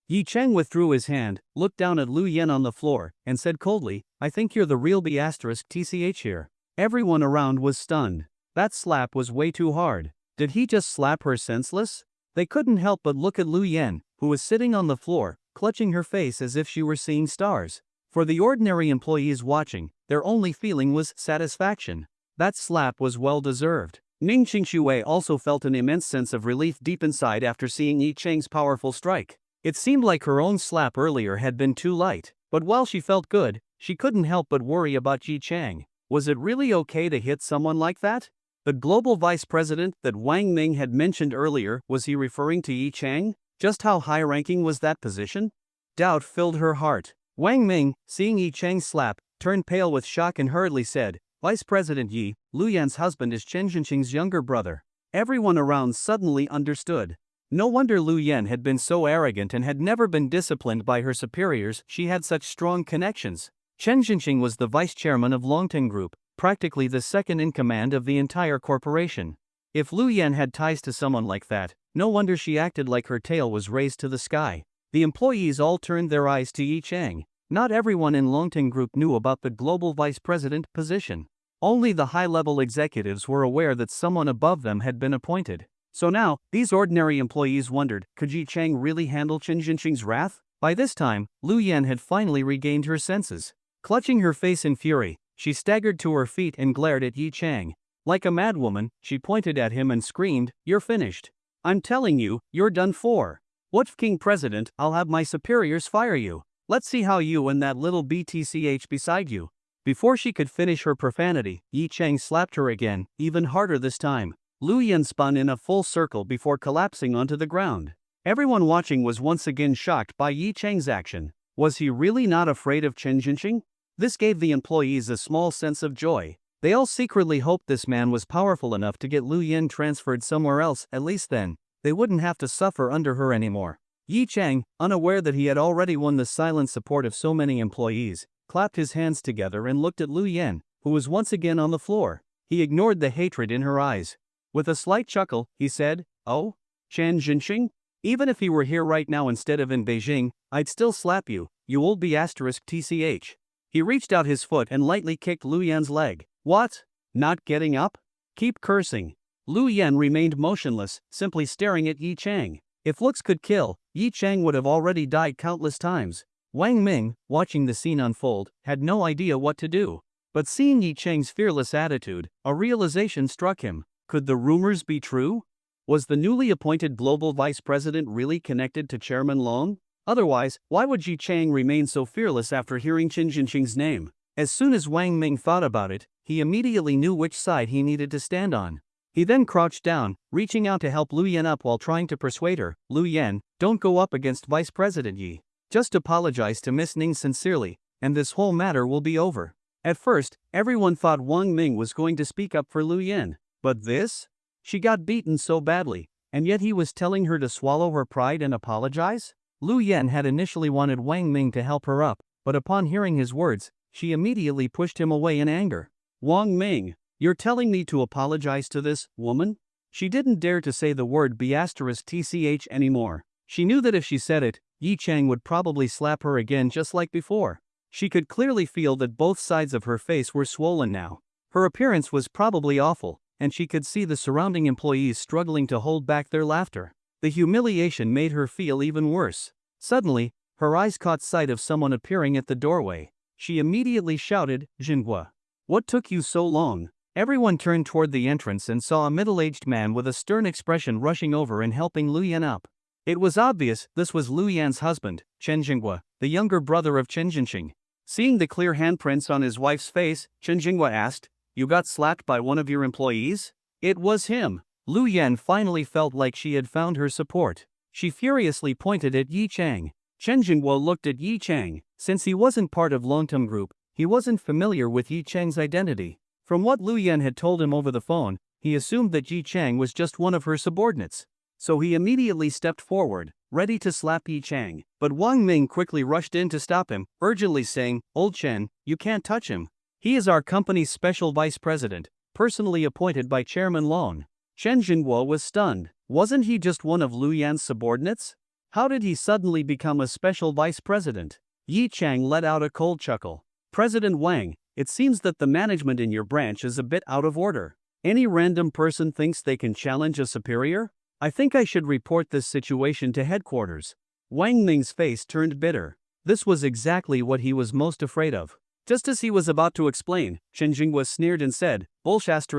Yi Cheng withdrew his hand, looked down at Lu Yan on the floor, and said coldly, "I think you're the real B***TCH here." Everyone around was stunned. That slap was way too hard. Did he just slap her senseless? They couldn't help but look at Lu Yan, who was sitting on the floor, clutching her face as if she were seeing stars. For the ordinary employees watching, their only feeling was satisfaction. That slap was well-deserved. Ning Qingxue also felt an immense sense of relief deep inside after seeing Yi Cheng's powerful strike. It seemed like her own slap earlier had been too light, but while she felt good, she couldn't help but worry about Yi Cheng. Was it really okay to hit someone like that? The global vice president that Wang Ming had mentioned earlier, was he referring to Yi Cheng? Just how high-ranking was that position? Doubt filled her heart. Wang Ming, seeing Yi Cheng's slap, turned pale with shock and hurriedly said, "Vice President Yi, Lu Yan's husband is Chen Jinqing's younger brother." Everyone around suddenly understood. No wonder Lu Yan had been so arrogant and had never been disciplined by her superiors. She had such strong connections. Chen Jinqing was the vice chairman of Longteng Group, practically the second in command of the entire corporation. If Lu Yan had ties to someone like that, no wonder she acted like her tail was raised to the sky. The employees all turned their eyes to Yi Cheng. Not everyone in Longteng Group knew about the global vice president position. Only the high-level executives were aware that someone above them had been appointed. So now, these ordinary employees wondered, could Yi Cheng really handle Chen Jinqing's wrath? By this time, Lu Yan had finally regained her senses. Clutching her face in fury, she staggered to her feet and glared at Yi Cheng. Like a madwoman, she pointed at him and screamed, "You're finished. I'm telling you, you're done for. What f***ing president, I'll have my superiors fire you. Let's see how you and that little BTCH beside you." Before she could finish her profanity, Yi Cheng slapped her again, even harder this time. Lu Yan spun in a full circle before collapsing onto the ground. Everyone watching was once again shocked by Yi Cheng's action. Was he really not afraid of Chen Jinqing? This gave the employees a small sense of joy. They all secretly hoped this man was powerful enough to get Lu Yan transferred somewhere else. At least then, they wouldn't have to suffer under her anymore. Yi Cheng, unaware that he had already won the silent support of so many employees, clapped his hands together and looked at Lu Yan, who was once again on the floor. He ignored the hatred in her eyes. With a slight chuckle, he said, "Oh? Chen Jinqing? Even if he were here right now instead of in Beijing, I'd still slap you, you old B***TCH. He reached out his foot and lightly kicked Lu Yan's leg. "What? Not getting up? Keep cursing." Lu Yan remained motionless, simply staring at Yi Cheng. If looks could kill, Yi Cheng would have already died countless times. Wang Ming, watching the scene unfold, had no idea what to do. But seeing Yi Cheng's fearless attitude, a realization struck him. Could the rumors be true? Was the newly appointed global vice president really connected to Chairman Long? Otherwise, why would Yi Cheng remain so fearless after hearing Chen Jinqing's name? As soon as Wang Ming thought about it, he immediately knew which side he needed to stand on. He then crouched down, reaching out to help Lu Yan up while trying to persuade her, "Lu Yan, don't go up against Vice President Yi. Just apologize to Miss Ning sincerely, and this whole matter will be over." At first, everyone thought Wang Ming was going to speak up for Lu Yan, but this? She got beaten so badly, and yet he was telling her to swallow her pride and apologize? Lu Yan had initially wanted Wang Ming to help her up, but upon hearing his words, she immediately pushed him away in anger. "Wang Ming, you're telling me to apologize to this woman?" She didn't dare to say the word B*tch anymore. She knew that if she said it, Yi Chang would probably slap her again just like before. She could clearly feel that both sides of her face were swollen now. Her appearance was probably awful, and she could see the surrounding employees struggling to hold back their laughter. The humiliation made her feel even worse. Suddenly, her eyes caught sight of someone appearing at the doorway. She immediately shouted, "Jinhua, what took you so long?" Everyone turned toward the entrance and saw a middle-aged man with a stern expression rushing over and helping Lu Yan up. It was obvious this was Lu Yan's husband, Chen Jinghua, the younger brother of Chen Jinxing. Seeing the clear handprints on his wife's face, Chen Jinghua asked, "You got slapped by one of your employees?" It was him. Lu Yan finally felt like she had found her support. She furiously pointed at Yi Chang. Chen Jinghua looked at Yi Chang. Since he wasn't part of Longtum Group, he wasn't familiar with Yi Chang's identity. From what Lu Yan had told him over the phone, he assumed that Yi Chang was just one of her subordinates. So he immediately stepped forward, ready to slap Yi Chang. But Wang Ming quickly rushed in to stop him, urgently saying, "Old Chen, you can't touch him. He is our company's special vice president, personally appointed by Chairman Long." Chen Jinhua was stunned. Wasn't he just one of Lu Yan's subordinates? How did he suddenly become a special vice president? Yi Chang let out a cold chuckle. "President Wang, it seems that the management in your branch is a bit out of order. Any random person thinks they can challenge a superior? I think I should report this situation to headquarters." Wang Ming's face turned bitter. This was exactly what he was most afraid of. Just as he was about to explain, Chen Jinghua sneered and said, "Bullshit,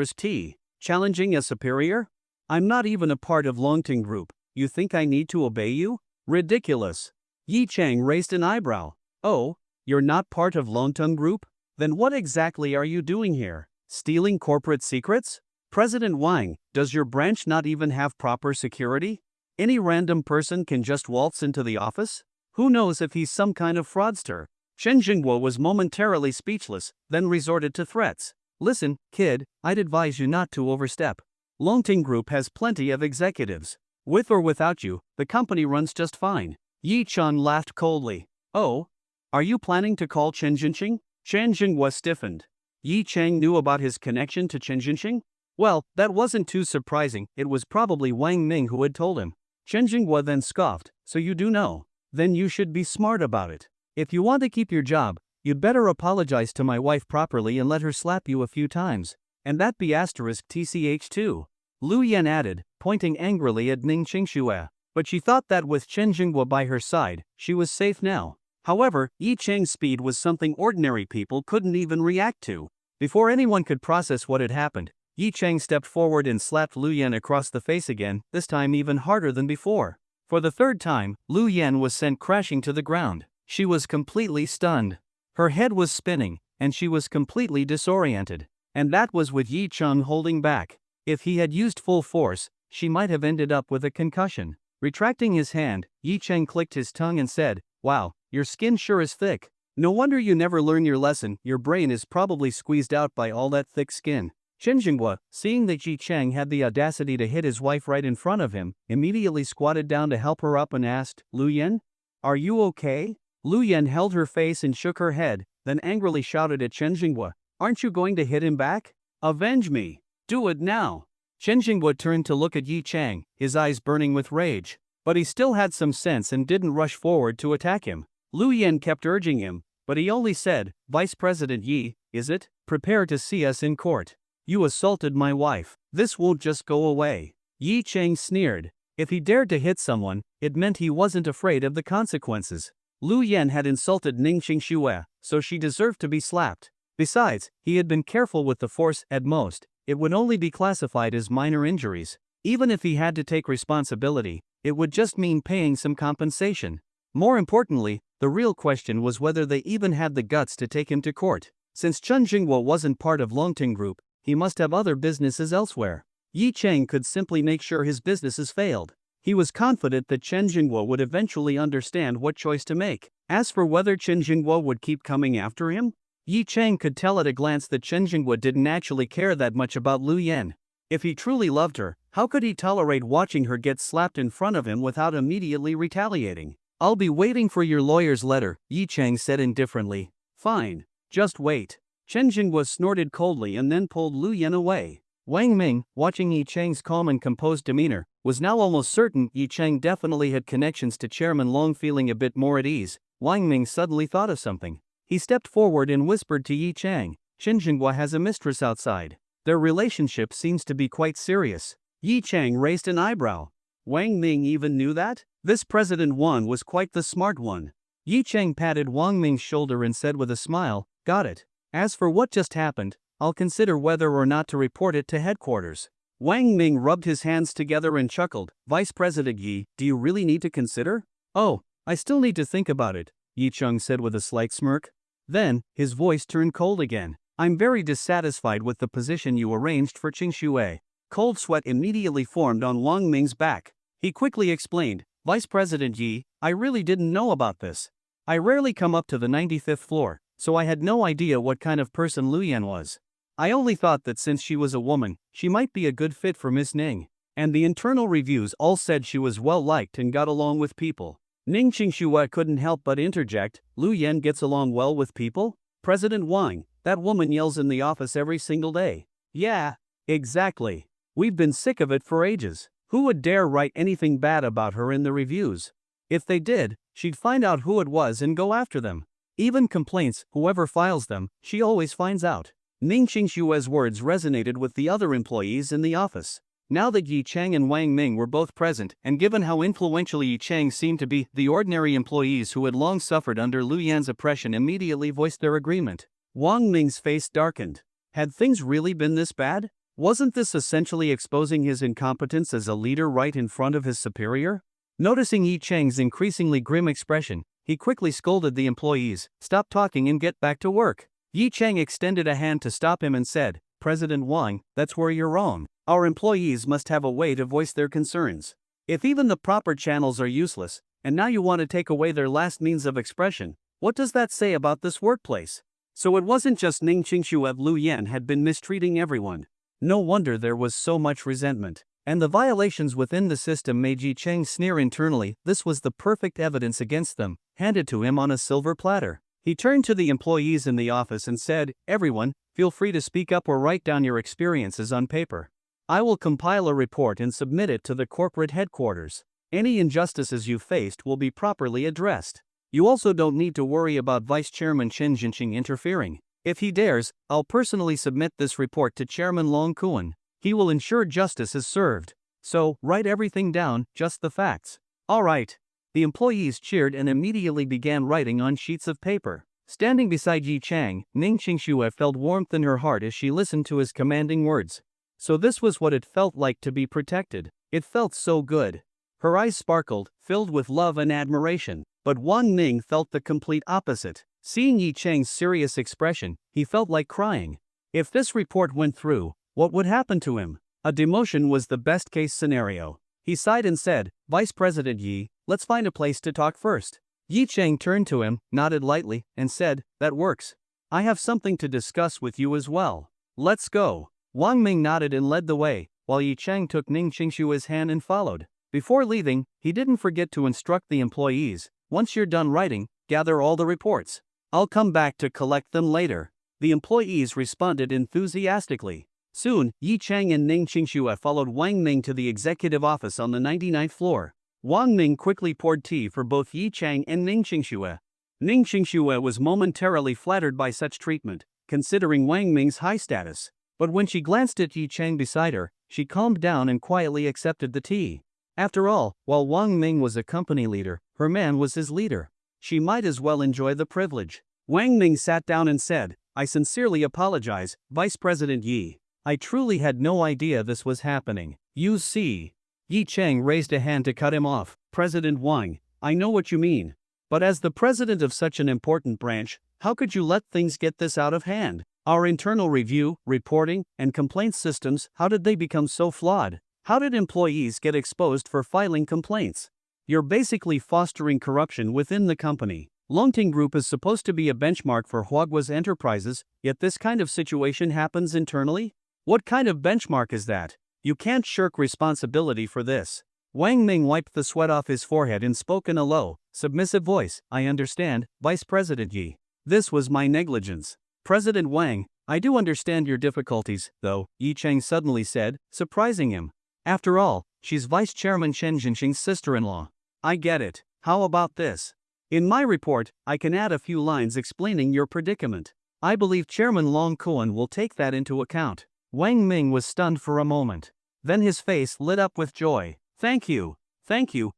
challenging a superior? I'm not even a part of Longting Group. You think I need to obey you? Ridiculous." Yi Chang raised an eyebrow. "Oh, you're not part of Longtung Group? Then what exactly are you doing here? Stealing corporate secrets? President Wang, does your branch not even have proper security? Any random person can just waltz into the office? Who knows if he's some kind of fraudster?" Chen Jinghua was momentarily speechless, then resorted to threats. "Listen, kid, I'd advise you not to overstep. Longting Group has plenty of executives. With or without you, the company runs just fine." Yi Chang laughed coldly. "Oh? Are you planning to call Chen Jinxing?" Chen Jinghua stiffened. Yi Chang knew about his connection to Chen Jinxing? Well, that wasn't too surprising. It was probably Wang Ming who had told him. Chen Jinghua then scoffed, "So you do know? Then you should be smart about it. If you want to keep your job, you'd better apologize to my wife properly and let her slap you a few times. And that be*tch too." Lu Yan added, pointing angrily at Ning Qingxue. But she thought that with Chen Jinghua by her side, she was safe now. However, Yi Chang's speed was something ordinary people couldn't even react to. Before anyone could process what had happened, Yi Chang stepped forward and slapped Lu Yan across the face again, this time even harder than before. For the third time, Lu Yan was sent crashing to the ground. She was completely stunned. Her head was spinning, and she was completely disoriented. And that was with Yi Chang holding back. If he had used full force, she might have ended up with a concussion. Retracting his hand, Yi Chang clicked his tongue and said, "Wow, your skin sure is thick. No wonder you never learn your lesson. Your brain is probably squeezed out by all that thick skin." Chen Jinghua, seeing that Yi Chang had the audacity to hit his wife right in front of him, immediately squatted down to help her up and asked, "Lu Yan? Are you okay?" Lu Yan held her face and shook her head, then angrily shouted at Chen Jinghua, "Aren't you going to hit him back? Avenge me! Do it now!" Chen Jinghua turned to look at Yi Chang, his eyes burning with rage. But he still had some sense and didn't rush forward to attack him. Lu Yan kept urging him, but he only said, "Vice President Yi, is it? Prepare to see us in court. You assaulted my wife. This won't just go away." Yi Chang sneered. If he dared to hit someone, it meant he wasn't afraid of the consequences. Lu Yan had insulted Ning Qingxue, so she deserved to be slapped. Besides, he had been careful with the force. At most, it would only be classified as minor injuries. Even if he had to take responsibility, it would just mean paying some compensation. More importantly, the real question was whether they even had the guts to take him to court. Since Chen Jingwo wasn't part of Longting Group, he must have other businesses elsewhere. Yi Chang could simply make sure his businesses failed. He was confident that Chen Jingwo would eventually understand what choice to make. As for whether Chen Jingwo would keep coming after him, Yi Chang could tell at a glance that Chen Jingwo didn't actually care that much about Lu Yan. If he truly loved her, how could he tolerate watching her get slapped in front of him without immediately retaliating? "I'll be waiting for your lawyer's letter," Yi Chang said indifferently. "Fine. Just wait." Chen Jingwo snorted coldly and then pulled Lu Yan away. Wang Ming, watching Yi Chang's calm and composed demeanor, was now almost certain Yi Chang definitely had connections to Chairman Long. Feeling a bit more at ease, Wang Ming suddenly thought of something. He stepped forward and whispered to Yi Chang, "Chen Jingwo has a mistress outside. Their relationship seems to be quite serious." Yi Chang raised an eyebrow. Wang Ming even knew that? This President Wang was quite the smart one. Yi Chang patted Wang Ming's shoulder and said with a smile, "Got it. As for what just happened, I'll consider whether or not to report it to headquarters." Wang Ming rubbed his hands together and chuckled. "Vice President Yi, do you really need to consider?" "Oh, I still need to think about it," Yi Chang said with a slight smirk. Then, his voice turned cold again. "I'm very dissatisfied with the position you arranged for Qing Shui." Cold sweat immediately formed on Wang Ming's back. He quickly explained, "Vice President Yi, I really didn't know about this. I rarely come up to the 95th floor, so I had no idea what kind of person Lu Yan was. I only thought that since she was a woman, she might be a good fit for Miss Ning. And the internal reviews all said she was well liked and got along with people." Ning Qingxue couldn't help but interject, "Lu Yan gets along well with people? President Wang, that woman yells in the office every single day." "Yeah, exactly. We've been sick of it for ages. Who would dare write anything bad about her in the reviews? If they did, she'd find out who it was and go after them. Even complaints, whoever files them, she always finds out." Ning Qingshue's words resonated with the other employees in the office. Now that Yi Chang and Wang Ming were both present, and given how influential Yi Chang seemed to be, the ordinary employees who had long suffered under Lu Yan's oppression immediately voiced their agreement. Wang Ming's face darkened. Had things really been this bad? Wasn't this essentially exposing his incompetence as a leader right in front of his superior? Noticing Yi Chang's increasingly grim expression, he quickly scolded the employees, "Stop talking and get back to work." Yi Chang extended a hand to stop him and said, "President Wang, that's where you're wrong. Our employees must have a way to voice their concerns. If even the proper channels are useless, and now you want to take away their last means of expression, what does that say about this workplace?" So it wasn't just Ning Qingxue. Lu Yan had been mistreating everyone. No wonder there was so much resentment. And the violations within the system made Yi Chang sneer internally. This was the perfect evidence against them, handed to him on a silver platter. He turned to the employees in the office and said, "Everyone, feel free to speak up or write down your experiences on paper. I will compile a report and submit it to the corporate headquarters. Any injustices you faced will be properly addressed. You also don't need to worry about Vice Chairman Chen Jinqing interfering. If he dares, I'll personally submit this report to Chairman Long Kuan. He will ensure justice is served. So, write everything down, just the facts." "All right." The employees cheered and immediately began writing on sheets of paper. Standing beside Yi Chang, Ning Qingxue felt warmth in her heart as she listened to his commanding words. So this was what it felt like to be protected. It felt so good. Her eyes sparkled, filled with love and admiration. But Wang Ming felt the complete opposite. Seeing Yi Chang's serious expression, he felt like crying. If this report went through, what would happen to him? A demotion was the best-case scenario. He sighed and said, "Vice President Yi, let's find a place to talk first." Yi Chang turned to him, nodded lightly, and said, "That works. I have something to discuss with you as well. Let's go." Wang Ming nodded and led the way, while Yi Chang took Ning Qingshue's hand and followed. Before leaving, he didn't forget to instruct the employees, "Once you're done writing, gather all the reports. I'll come back to collect them later." The employees responded enthusiastically. Soon, Yi Chang and Ning Qingxue followed Wang Ming to the executive office on the 99th floor. Wang Ming quickly poured tea for both Yi Chang and Ning Qingxue. Ning Qingxue was momentarily flattered by such treatment, considering Wang Ming's high status. But when she glanced at Yi Chang beside her, she calmed down and quietly accepted the tea. After all, while Wang Ming was a company leader, her man was his leader. She might as well enjoy the privilege. Wang Ming sat down and said, "I sincerely apologize, Vice President Yi. I truly had no idea this was happening. You see." Yi Chang raised a hand to cut him off. "President Wang, I know what you mean. But as the president of such an important branch, how could you let things get this out of hand? Our internal review, reporting, and complaints systems, how did they become so flawed? How did employees get exposed for filing complaints? You're basically fostering corruption within the company. Longting Group is supposed to be a benchmark for Huagua's enterprises, yet this kind of situation happens internally? What kind of benchmark is that? You can't shirk responsibility for this. Wang Ming wiped the sweat off his forehead and spoke in a low, submissive voice. I understand, Vice President Yi. This was my negligence. President Wang, I do understand your difficulties, though, Yi Cheng suddenly said, surprising him. After all, she's Vice Chairman Chen Jinxing's sister-in-law. I get it. How about this? In my report, I can add a few lines explaining your predicament. I believe Chairman Long Kuan will take that into account. Wang Ming was stunned for a moment. Then his face lit up with joy. Thank you,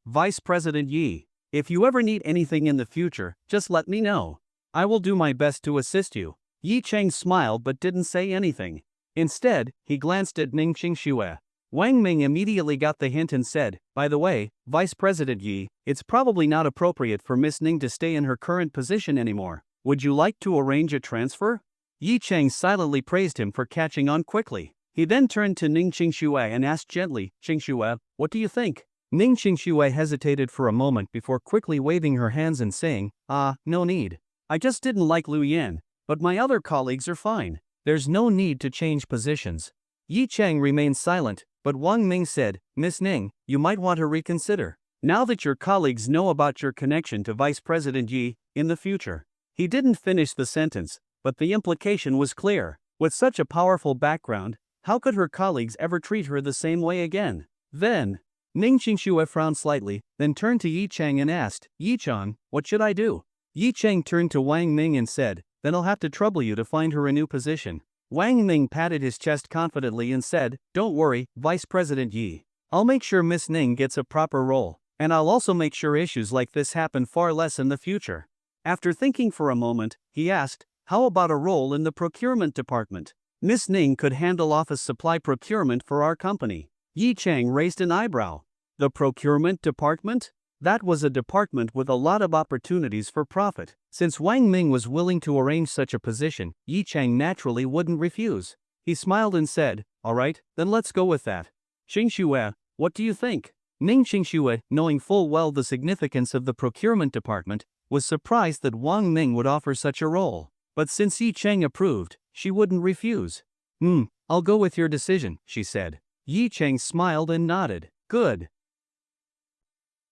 Vice President Yi. If you ever need anything in the future, just let me know. I will do my best to assist you. Yi Cheng smiled but didn't say anything. Instead, he glanced at Ning Qingxue. Wang Ming immediately got the hint and said, by the way, Vice President Yi, it's probably not appropriate for Miss Ning to stay in her current position anymore. Would you like to arrange a transfer? Yi Cheng silently praised him for catching on quickly. He then turned to Ning Qingxue and asked gently, Qingxue, what do you think? Ning Qingxue hesitated for a moment before quickly waving her hands and saying, no need. I just didn't like Lu Yan, but my other colleagues are fine. There's no need to change positions. Yi Cheng remained silent, but Wang Ming said, Miss Ning, you might want to reconsider. Now that your colleagues know about your connection to Vice President Yi, in the future. He didn't finish the sentence, but the implication was clear. With such a powerful background, how could her colleagues ever treat her the same way again? Then, Ning Qingxue frowned slightly, then turned to Yi Cheng and asked, Yi Cheng, what should I do? Yi Cheng turned to Wang Ming and said, then I'll have to trouble you to find her a new position. Wang Ming patted his chest confidently and said, don't worry, Vice President Yi. I'll make sure Miss Ning gets a proper role, and I'll also make sure issues like this happen far less in the future. After thinking for a moment, he asked, how about a role in the procurement department? Miss Ning could handle office supply procurement for our company. Yi Cheng raised an eyebrow. The procurement department? That was a department with a lot of opportunities for profit. Since Wang Ming was willing to arrange such a position, Yi Cheng naturally wouldn't refuse. He smiled and said, all right, then let's go with that. Qingxue, what do you think? Ning Qingxue, knowing full well the significance of the procurement department, was surprised that Wang Ming would offer such a role. But since Yi Cheng approved, she wouldn't refuse. I'll go with your decision, she said. Yi Cheng smiled and nodded. Good.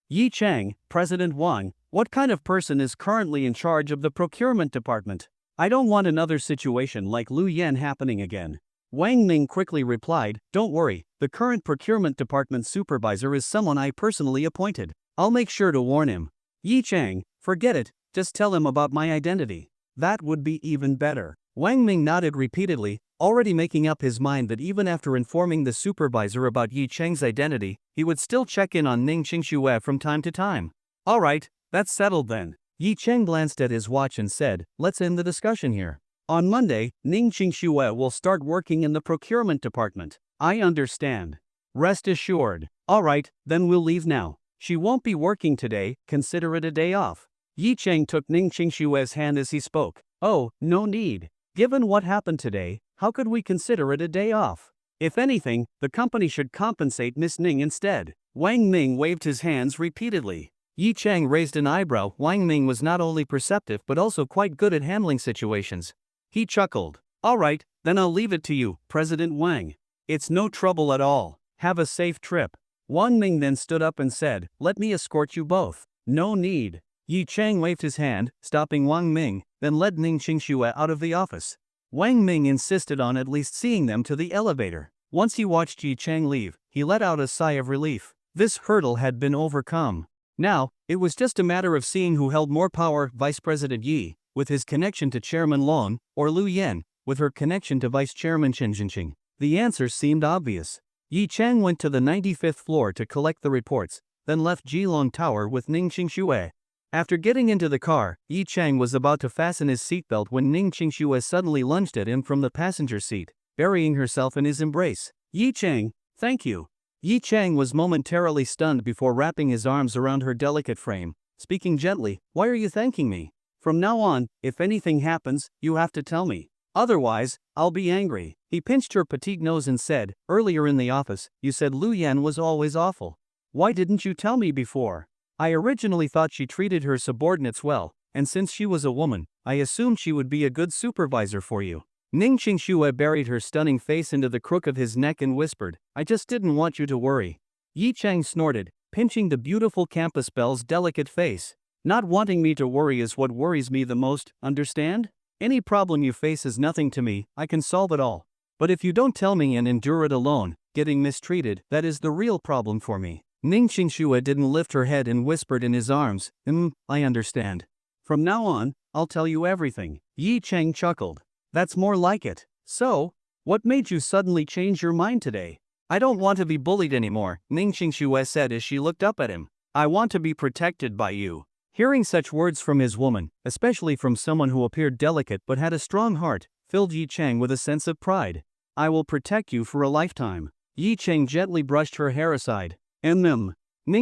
Yi Cheng, President Wang, what kind of person is currently in charge of the procurement department? I don't want another situation like Lu Yan happening again. Wang Ming quickly replied, don't worry, the current procurement department supervisor is someone I personally appointed. I'll make sure to warn him. Yi Cheng, forget it, just tell him about my identity. That would be even better. Wang Ming nodded repeatedly, already making up his mind that even after informing the supervisor about Yi Cheng's identity, he would still check in on Ning Qingxue from time to time. All right, that's settled then. Yi Cheng glanced at his watch and said, let's end the discussion here. On Monday, Ning Qingxue will start working in the procurement department. I understand. Rest assured. All right, then we'll leave now. She won't be working today, consider it a day off. Yi Cheng took Ning Qingxue's hand as he spoke. Oh, no need. Given what happened today, how could we consider it a day off? If anything, the company should compensate Miss Ning instead. Wang Ming waved his hands repeatedly. Yi Cheng raised an eyebrow. Wang Ming was not only perceptive but also quite good at handling situations. He chuckled. All right, then I'll leave it to you, President Wang. It's no trouble at all. Have a safe trip. Wang Ming then stood up and said, let me escort you both. No need. Yi Cheng waved his hand, stopping Wang Ming, then led Ning Qingxue out of the office. Wang Ming insisted on at least seeing them to the elevator. Once he watched Yi Cheng leave, he let out a sigh of relief. This hurdle had been overcome. Now, it was just a matter of seeing who held more power, Vice President Yi, with his connection to Chairman Long, or Lu Yan, with her connection to Vice Chairman Chen Jinxing. The answer seemed obvious. Yi Cheng went to the 95th floor to collect the reports, then left Jilong Tower with Ning Qingxue. After getting into the car, Yi Cheng was about to fasten his seatbelt when Ning Qingxue suddenly lunged at him from the passenger seat, burying herself in his embrace. Yi Cheng, thank you. Yi Cheng was momentarily stunned before wrapping his arms around her delicate frame. speaking gently, "Why are you thanking me? From now on, if anything happens, you have to tell me. Otherwise, I'll be angry." He pinched her petite nose and said, "Earlier in the office, you said Lu Yan was always awful. Why didn't you tell me before? I originally thought she treated her subordinates well, and since she was a woman, I assumed she would be a good supervisor for you." Ning Qingxue buried her stunning face into the crook of his neck and whispered, "I just didn't want you to worry." Yi Chang snorted, pinching the beautiful campus belle's delicate face. "Not wanting me to worry is what worries me the most, understand? Any problem you face is nothing to me, I can solve it all. But if you don't tell me and endure it alone, getting mistreated, that is the real problem for me." Ning Qingxue didn't lift her head and whispered in his arms, I understand. From now on, I'll tell you everything." Yi Chang chuckled. "That's more like it. So, what made you suddenly change your mind today?" "I don't want to be bullied anymore," Ning Qingxue said as she looked up at him. "I want to be protected by you." Hearing such words from his woman, especially from someone who appeared delicate but had a strong heart, filled Yi Chang with a sense of pride. "I will protect you for a lifetime." Yi Chang gently brushed her hair aside. Ning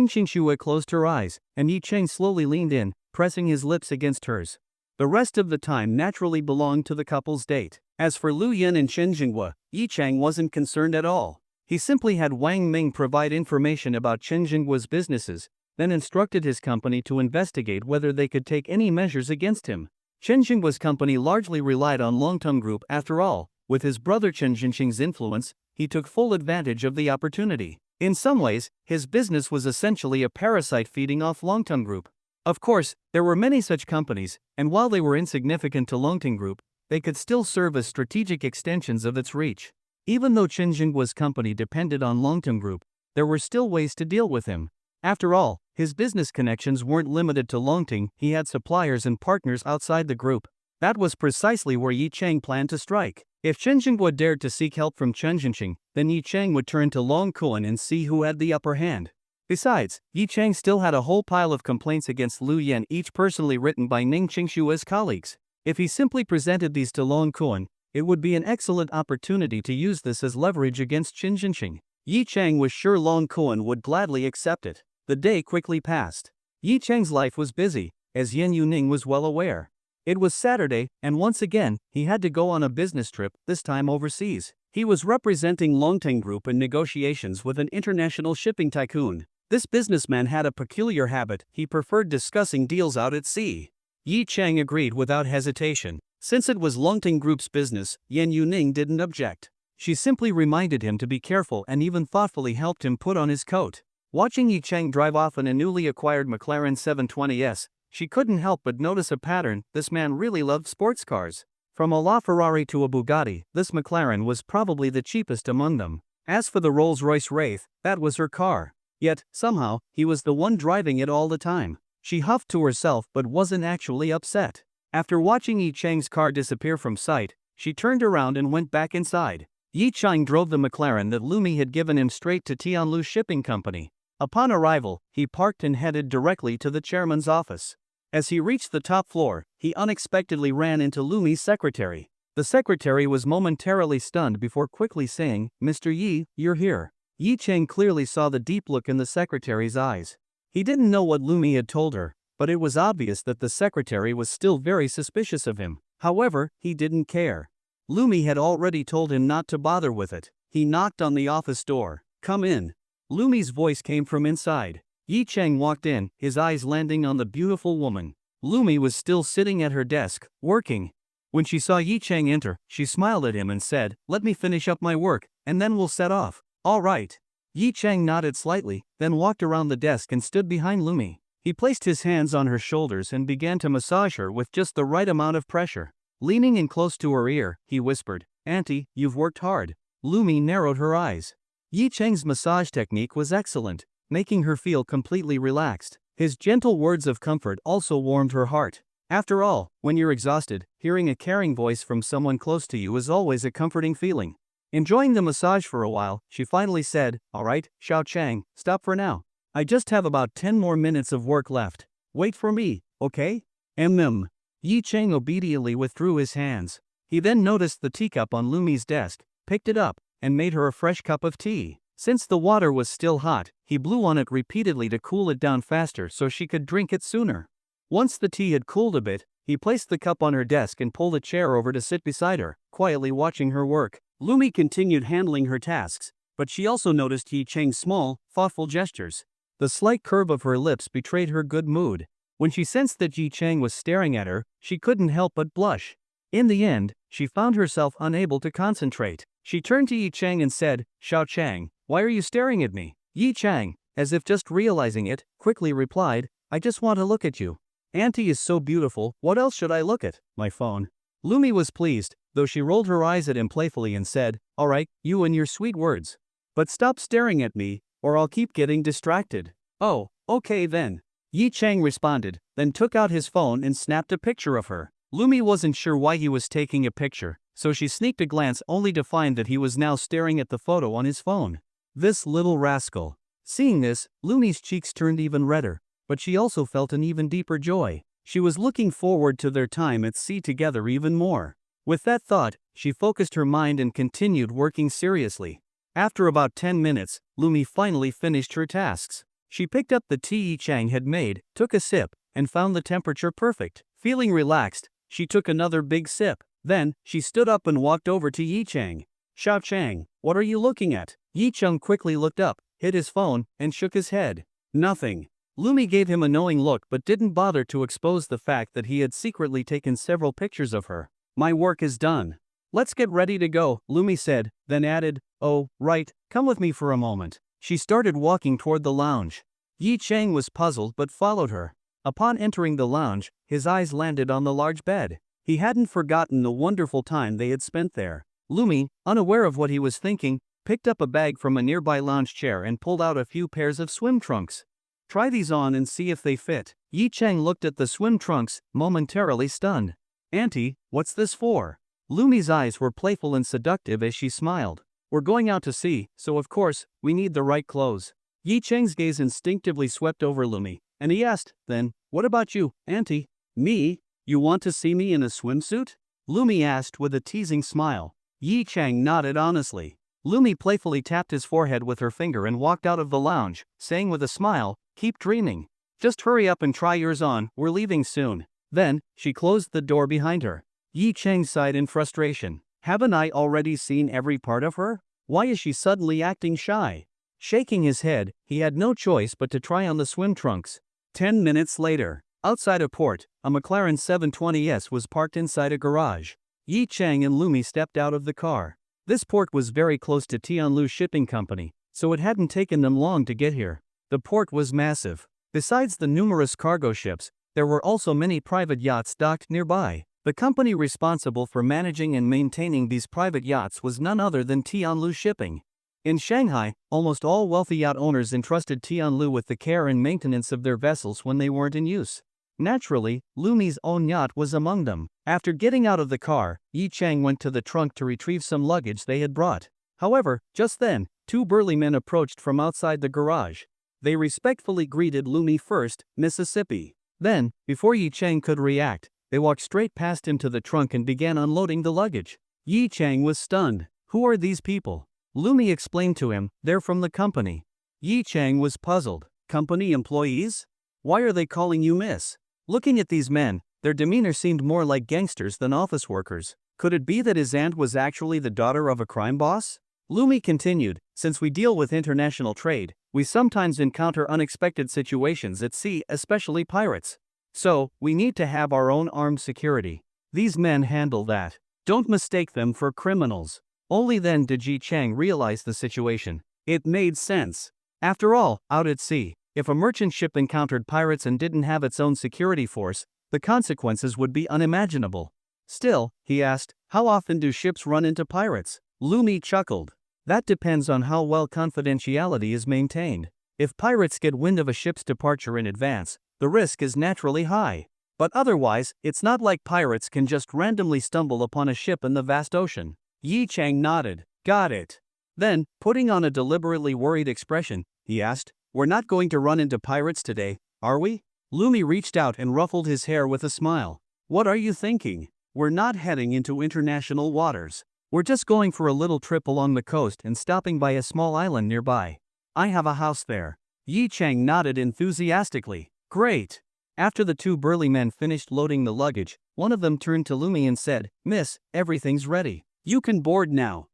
Qingxue closed her eyes, and Yi Chang slowly leaned in, pressing his lips against hers. The rest of the time naturally belonged to the couple's date. As for Lu Yan and Chen Jinghua, Yi Chang wasn't concerned at all. He simply had Wang Ming provide information about Chen Jinghua's businesses, then instructed his company to investigate whether they could take any measures against him. Chen Jinghua's company largely relied on Longtong Group after all. With his brother Chen Jinxing's influence, he took full advantage of the opportunity. In some ways, his business was essentially a parasite feeding off Longtong Group. Of course, there were many such companies, and while they were insignificant to Longtong Group, they could still serve as strategic extensions of its reach. Even though Chen Jinghua's company depended on Longtong Group, there were still ways to deal with him. After all, his business connections weren't limited to Longtong, he had suppliers and partners outside the group. That was precisely where Yi Chang planned to strike. If Chen Jinghua dared to seek help from Chen Jinxing, then Yi Chang would turn to Long Kuan and see who had the upper hand. Besides, Yi Chang still had a whole pile of complaints against Lu Yan, each personally written by Ning Qingshue's colleagues. If he simply presented these to Long Kuan, it would be an excellent opportunity to use this as leverage against Chen Jinxing. Yi Chang was sure Long Kuan would gladly accept it. The day quickly passed. Yi Chang's life was busy, as Yen Yuning was well aware. It was Saturday, and once again, he had to go on a business trip, this time overseas. He was representing Longtong Group in negotiations with an international shipping tycoon. This businessman had a peculiar habit, he preferred discussing deals out at sea. Yi Chang agreed without hesitation. Since it was Longtong Group's business, Yen Yuning didn't object. She simply reminded him to be careful and even thoughtfully helped him put on his coat. Watching Yi Chang drive off in a newly acquired McLaren 720S, she couldn't help but notice a pattern. This man really loved sports cars. From a LaFerrari to a Bugatti, this McLaren was probably the cheapest among them. As for the Rolls-Royce Wraith, that was her car. Yet, somehow, he was the one driving it all the time. She huffed to herself but wasn't actually upset. After watching Yi Chang's car disappear from sight, she turned around and went back inside. Yi Chang drove the McLaren that Lumi had given him straight to Tianlu Shipping Company. Upon arrival, he parked and headed directly to the chairman's office. As he reached the top floor, he unexpectedly ran into Lumi's secretary. The secretary was momentarily stunned before quickly saying, "Mr. Yi, you're here." Yi Chang clearly saw the deep look in the secretary's eyes. He didn't know what Lumi had told her, but it was obvious that the secretary was still very suspicious of him. However, he didn't care. Lumi had already told him not to bother with it. He knocked on the office door. "Come in." Lumi's voice came from inside. Yi Chang walked in, his eyes landing on the beautiful woman. Lumi was still sitting at her desk, working. When she saw Yi Chang enter, she smiled at him and said, "Let me finish up my work, and then we'll set off." "All right." Yi Chang nodded slightly, then walked around the desk and stood behind Lumi. He placed his hands on her shoulders and began to massage her with just the right amount of pressure. Leaning in close to her ear, he whispered, "Auntie, you've worked hard." Lumi narrowed her eyes. Yi Chang's massage technique was excellent, making her feel completely relaxed. His gentle words of comfort also warmed her heart. After all, when you're exhausted, hearing a caring voice from someone close to you is always a comforting feeling. Enjoying the massage for a while, she finally said, "All right, Xiao Chang, stop for now. I just have about 10 more minutes of work left. Wait for me, okay?" Yi Chang obediently withdrew his hands. He then noticed the teacup on Lumi's desk, picked it up, and made her a fresh cup of tea. Since the water was still hot, he blew on it repeatedly to cool it down faster so she could drink it sooner. Once the tea had cooled a bit, he placed the cup on her desk and pulled a chair over to sit beside her, quietly watching her work. Lumi continued handling her tasks, but she also noticed Yi Cheng's small, thoughtful gestures. The slight curve of her lips betrayed her good mood. When she sensed that Yi Cheng was staring at her, she couldn't help but blush. In the end, she found herself unable to concentrate. She turned to Yi Cheng and said, "Xiao Chang, why are you staring at me?" Yi Chang, as if just realizing it, quickly replied, "I just want to look at you. Auntie is so beautiful, what else should I look at? My phone." Lumi was pleased, though she rolled her eyes at him playfully and said, "Alright, you and your sweet words. But stop staring at me, or I'll keep getting distracted." "Oh, okay then." Yi Chang responded, then took out his phone and snapped a picture of her. Lumi wasn't sure why he was taking a picture, so she sneaked a glance only to find that he was now staring at the photo on his phone. This little rascal. Seeing this, Lumi's cheeks turned even redder, but she also felt an even deeper joy. She was looking forward to their time at sea together even more. With that thought, she focused her mind and continued working seriously. After about 10 minutes, Lumi finally finished her tasks. She picked up the tea Yi Chang had made, took a sip, and found the temperature perfect. Feeling relaxed, she took another big sip. Then, she stood up and walked over to Yi Chang. "Xiao Chang, what are you looking at?" Yi Chang quickly looked up, hit his phone, and shook his head. "Nothing." Lumi gave him a knowing look but didn't bother to expose the fact that he had secretly taken several pictures of her. "My work is done. Let's get ready to go," Lumi said, then added, "Oh, right, come with me for a moment." She started walking toward the lounge. Yi Chang was puzzled but followed her. Upon entering the lounge, his eyes landed on the large bed. He hadn't forgotten the wonderful time they had spent there. Lumi, unaware of what he was thinking, picked up a bag from a nearby lounge chair and pulled out a few pairs of swim trunks. "Try these on and see if they fit." Yi Chang looked at the swim trunks, momentarily stunned. "Auntie, what's this for?" Lumi's eyes were playful and seductive as she smiled. "We're going out to sea, so of course, we need the right clothes." Yi Cheng's gaze instinctively swept over Lumi, and he asked, then, "What about you, Auntie?" "Me? You want to see me in a swimsuit?" Lumi asked with a teasing smile. Yi Cheng nodded honestly. Lumi playfully tapped his forehead with her finger and walked out of the lounge, saying with a smile, "Keep dreaming. Just hurry up and try yours on, we're leaving soon." Then, she closed the door behind her. Yi Cheng sighed in frustration. Haven't I already seen every part of her? Why is she suddenly acting shy? Shaking his head, he had no choice but to try on the swim trunks. 10 minutes later, outside a port, a McLaren 720S was parked inside a garage. Yi Cheng and Lumi stepped out of the car. This port was very close to Tianlu Shipping Company, so it hadn't taken them long to get here. The port was massive. Besides the numerous cargo ships, there were also many private yachts docked nearby. The company responsible for managing and maintaining these private yachts was none other than Tianlu Shipping. In Shanghai, almost all wealthy yacht owners entrusted Tianlu with the care and maintenance of their vessels when they weren't in use. Naturally, Lumi's own yacht was among them. After getting out of the car, Yi Cheng went to the trunk to retrieve some luggage they had brought. However, just then, two burly men approached from outside the garage. They respectfully greeted Lumi first, Mississippi. Then, before Yi Cheng could react, they walked straight past him to the trunk and began unloading the luggage. Yi Cheng was stunned. "Who are these people?" Lumi explained to him, "They're from the company." Yi Cheng was puzzled. "Company employees? Why are they calling you miss?" Looking at these men, their demeanor seemed more like gangsters than office workers. Could it be that his aunt was actually the daughter of a crime boss? Lumi continued, "Since we deal with international trade, we sometimes encounter unexpected situations at sea, especially pirates. So, we need to have our own armed security. These men handle that. Don't mistake them for criminals." Only then did Yi Cheng realize the situation. It made sense. After all, out at sea, if a merchant ship encountered pirates and didn't have its own security force, the consequences would be unimaginable. Still, he asked, "How often do ships run into pirates?" Lumi chuckled. "That depends on how well confidentiality is maintained. If pirates get wind of a ship's departure in advance, the risk is naturally high. But otherwise, it's not like pirates can just randomly stumble upon a ship in the vast ocean." Yi Cheng nodded. "Got it." Then, putting on a deliberately worried expression, he asked, "We're not going to run into pirates today, are we?" Lumi reached out and ruffled his hair with a smile. "What are you thinking? We're not heading into international waters. We're just going for a little trip along the coast and stopping by a small island nearby. I have a house there. Yi Chang nodded enthusiastically. Great. After the two burly men finished loading the luggage, one of them turned to Lumi and said, Miss, everything's ready. You can board now.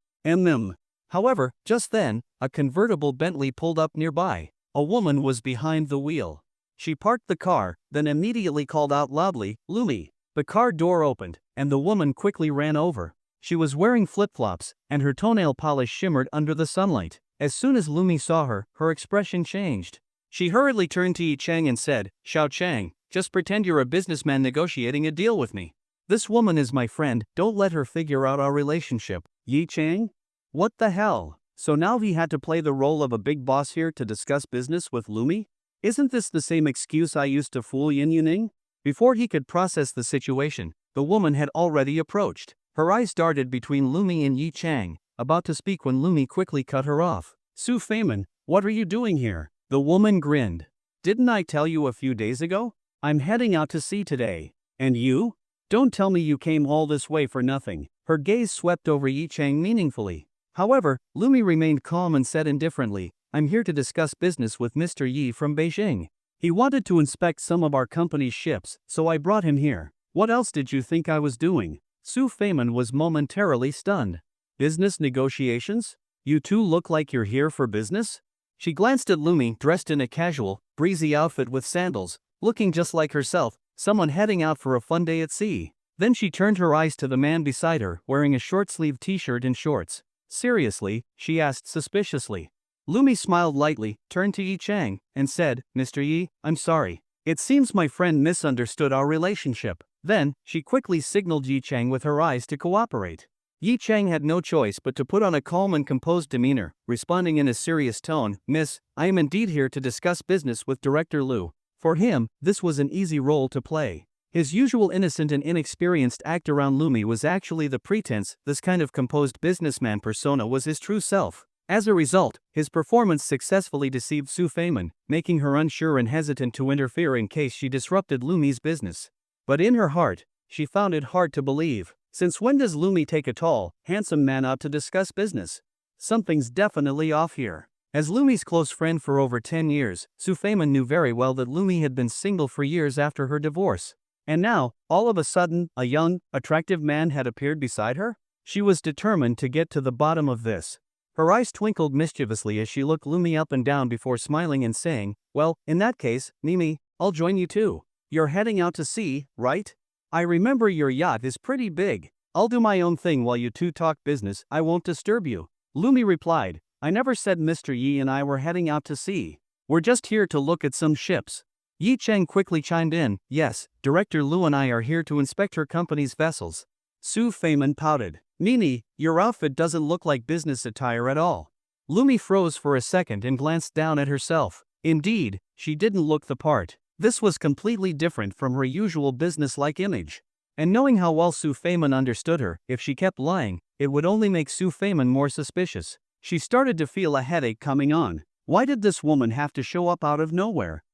However, just then, a convertible Bentley pulled up nearby. A woman was behind the wheel. She parked the car, then immediately called out loudly, Lumi. The car door opened, and the woman quickly ran over. She was wearing flip-flops, and her toenail polish shimmered under the sunlight. As soon as Lumi saw her, her expression changed. She hurriedly turned to Yi Chang and said, Xiao Chang, just pretend you're a businessman negotiating a deal with me. This woman is my friend, don't let her figure out our relationship. Yi Chang? What the hell? So now he had to play the role of a big boss here to discuss business with Lumi? Isn't this the same excuse I used to fool Yin Yuning? Before he could process the situation, the woman had already approached. Her eyes darted between Lumi and Yi Chang, about to speak when Lumi quickly cut her off. Su Feiman, what are you doing here? The woman grinned. Didn't I tell you a few days ago? I'm heading out to sea today. And you? Don't tell me you came all this way for nothing. Her gaze swept over Yi Chang meaningfully. However, Lumi remained calm and said indifferently, I'm here to discuss business with Mr. Yi from Beijing. He wanted to inspect some of our company's ships, so I brought him here. What else did you think I was doing? Su Feiman was momentarily stunned. Business negotiations? You two look like you're here for business? She glanced at Lumi, dressed in a casual, breezy outfit with sandals, looking just like herself, someone heading out for a fun day at sea. Then she turned her eyes to the man beside her, wearing a short-sleeved t-shirt and shorts. Seriously? She asked suspiciously. Lumi smiled lightly, turned to Yi Chang, and said, Mr. Yi, I'm sorry. It seems my friend misunderstood our relationship. Then, she quickly signaled Yi Chang with her eyes to cooperate. Yi Chang had no choice but to put on a calm and composed demeanor, responding in a serious tone, Miss, I am indeed here to discuss business with Director Liu. For him, this was an easy role to play. His usual innocent and inexperienced act around Lumi was actually the pretense. This kind of composed businessman persona was his true self. As a result, his performance successfully deceived Su Feiman, making her unsure and hesitant to interfere in case she disrupted Lumi's business. But in her heart, she found it hard to believe. Since when does Lumi take a tall, handsome man out to discuss business? Something's definitely off here. As Lumi's close friend for over 10 years, Su Feiman knew very well that Lumi had been single for years after her divorce. And now, all of a sudden, a young, attractive man had appeared beside her? She was determined to get to the bottom of this. Her eyes twinkled mischievously as she looked Lumi up and down before smiling and saying, Well, in that case, Mimi, I'll join you too. You're heading out to sea, right? I remember your yacht is pretty big. I'll do my own thing while you two talk business, I won't disturb you. Lumi replied, I never said Mr. Yi and I were heading out to sea. We're just here to look at some ships. Yi Chang quickly chimed in, Yes, Director Liu and I are here to inspect her company's vessels. Su Feiman pouted. Nini, your outfit doesn't look like business attire at all. Lumi froze for a second and glanced down at herself. Indeed, she didn't look the part. This was completely different from her usual business-like image. And knowing how well Su Feiman understood her, if she kept lying, it would only make Su Feiman more suspicious. She started to feel a headache coming on. Why did this woman have to show up out of nowhere?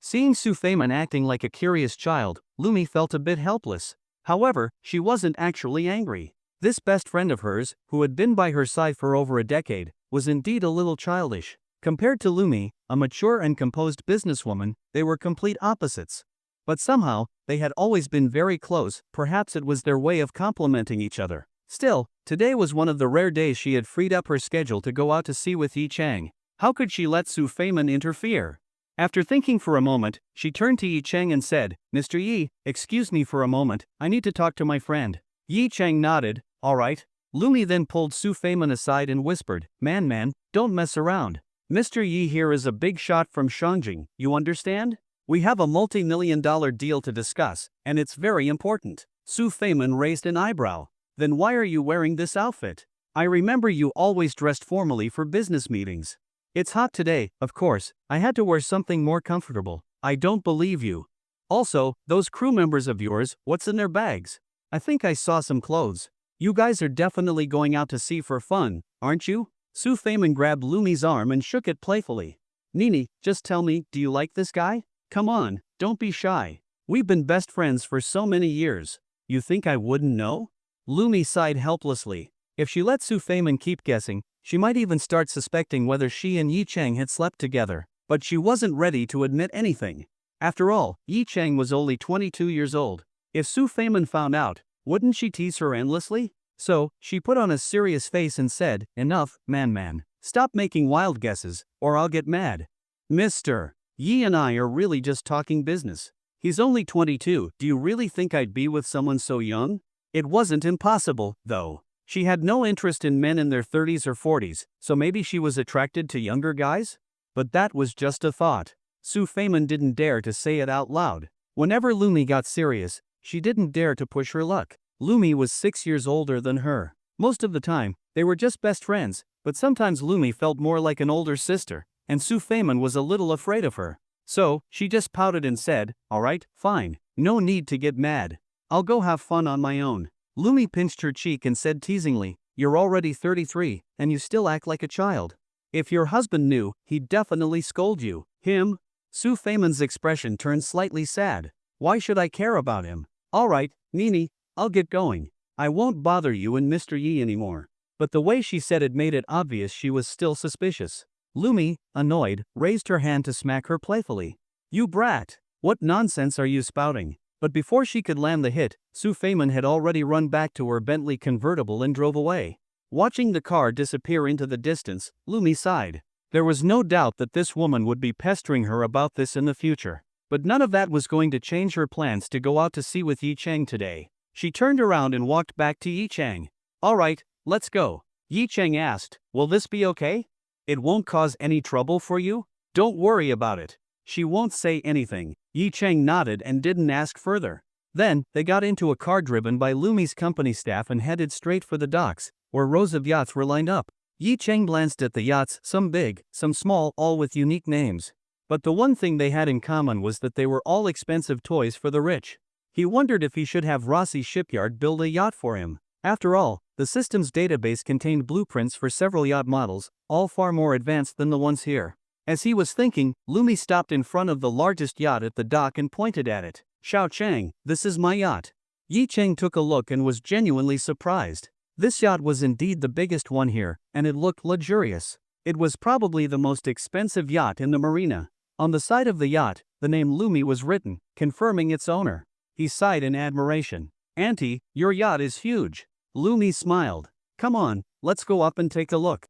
Seeing Su Feiman acting like a curious child, Lumi felt a bit helpless. However, she wasn't actually angry. This best friend of hers, who had been by her side for over a decade, was indeed a little childish. Compared to Lumi, a mature and composed businesswoman, they were complete opposites. But somehow, they had always been very close, perhaps it was their way of complementing each other. Still, today was one of the rare days she had freed up her schedule to go out to sea with Yi Chang. How could she let Su Feiman interfere? After thinking for a moment, she turned to Yi Chang and said, Mr. Yi, excuse me for a moment, I need to talk to my friend. Yi Chang nodded, all right. Lumi then pulled Su Feiman aside and whispered, Man, don't mess around. Mr. Yi here is a big shot from Shangjing, you understand? We have a multi-million-dollar deal to discuss, and it's very important. Su Feiman raised an eyebrow. Then why are you wearing this outfit? I remember you always dressed formally for business meetings. It's hot today, of course, I had to wear something more comfortable. I don't believe you. Also, those crew members of yours, what's in their bags? I think I saw some clothes. You guys are definitely going out to sea for fun, aren't you? Su Feiman grabbed Lumi's arm and shook it playfully. Nini, just tell me, do you like this guy? Come on, don't be shy. We've been best friends for so many years. You think I wouldn't know? Lumi sighed helplessly. If she let Su Feimin keep guessing, she might even start suspecting whether she and Yi Chang had slept together, but she wasn't ready to admit anything. After all, Yi Chang was only 22 years old. If Su Feimin found out, wouldn't she tease her endlessly? So, she put on a serious face and said, "Enough, man. Stop making wild guesses, or I'll get mad. Mr. Yi and I are really just talking business. He's only 22, do you really think I'd be with someone so young?" It wasn't impossible, though. She had no interest in men in their 30s or 40s, so maybe she was attracted to younger guys? But that was just a thought. Su Feimin didn't dare to say it out loud. Whenever Lumi got serious, she didn't dare to push her luck. Lumi was 6 years older than her. Most of the time, they were just best friends, but sometimes Lumi felt more like an older sister, and Su Feimin was a little afraid of her. So, she just pouted and said, "Alright, fine, no need to get mad. I'll go have fun on my own." Lumi pinched her cheek and said teasingly, "You're already 33, and you still act like a child. If your husband knew, he'd definitely scold you." "Him?" Su Feimin's expression turned slightly sad. "Why should I care about him? Alright, Nini, I'll get going. I won't bother you and Mr. Yi anymore." But the way she said it made it obvious she was still suspicious. Lumi, annoyed, raised her hand to smack her playfully. "You brat! What nonsense are you spouting?" But before she could land the hit, Su Feimin had already run back to her Bentley convertible and drove away. Watching the car disappear into the distance, Lumi sighed. There was no doubt that this woman would be pestering her about this in the future. But none of that was going to change her plans to go out to sea with Yi Chang today. She turned around and walked back to Yi Chang. "Alright, let's go." Yi Chang asked, "Will this be okay? It won't cause any trouble for you? Don't worry about it." "She won't say anything." Yi Chang nodded and didn't ask further. Then, they got into a car driven by Lumi's company staff and headed straight for the docks, where rows of yachts were lined up. Yi Chang glanced at the yachts, some big, some small, all with unique names. But the one thing they had in common was that they were all expensive toys for the rich. He wondered if he should have Rossi Shipyard build a yacht for him. After all, the system's database contained blueprints for several yacht models, all far more advanced than the ones here. As he was thinking, Lumi stopped in front of the largest yacht at the dock and pointed at it. "Xiao Chang, this is my yacht." Yi Chang took a look and was genuinely surprised. This yacht was indeed the biggest one here, and it looked luxurious. It was probably the most expensive yacht in the marina. On the side of the yacht, the name Lumi was written, confirming its owner. He sighed in admiration. "Auntie, your yacht is huge." Lumi smiled. "Come on, let's go up and take a look."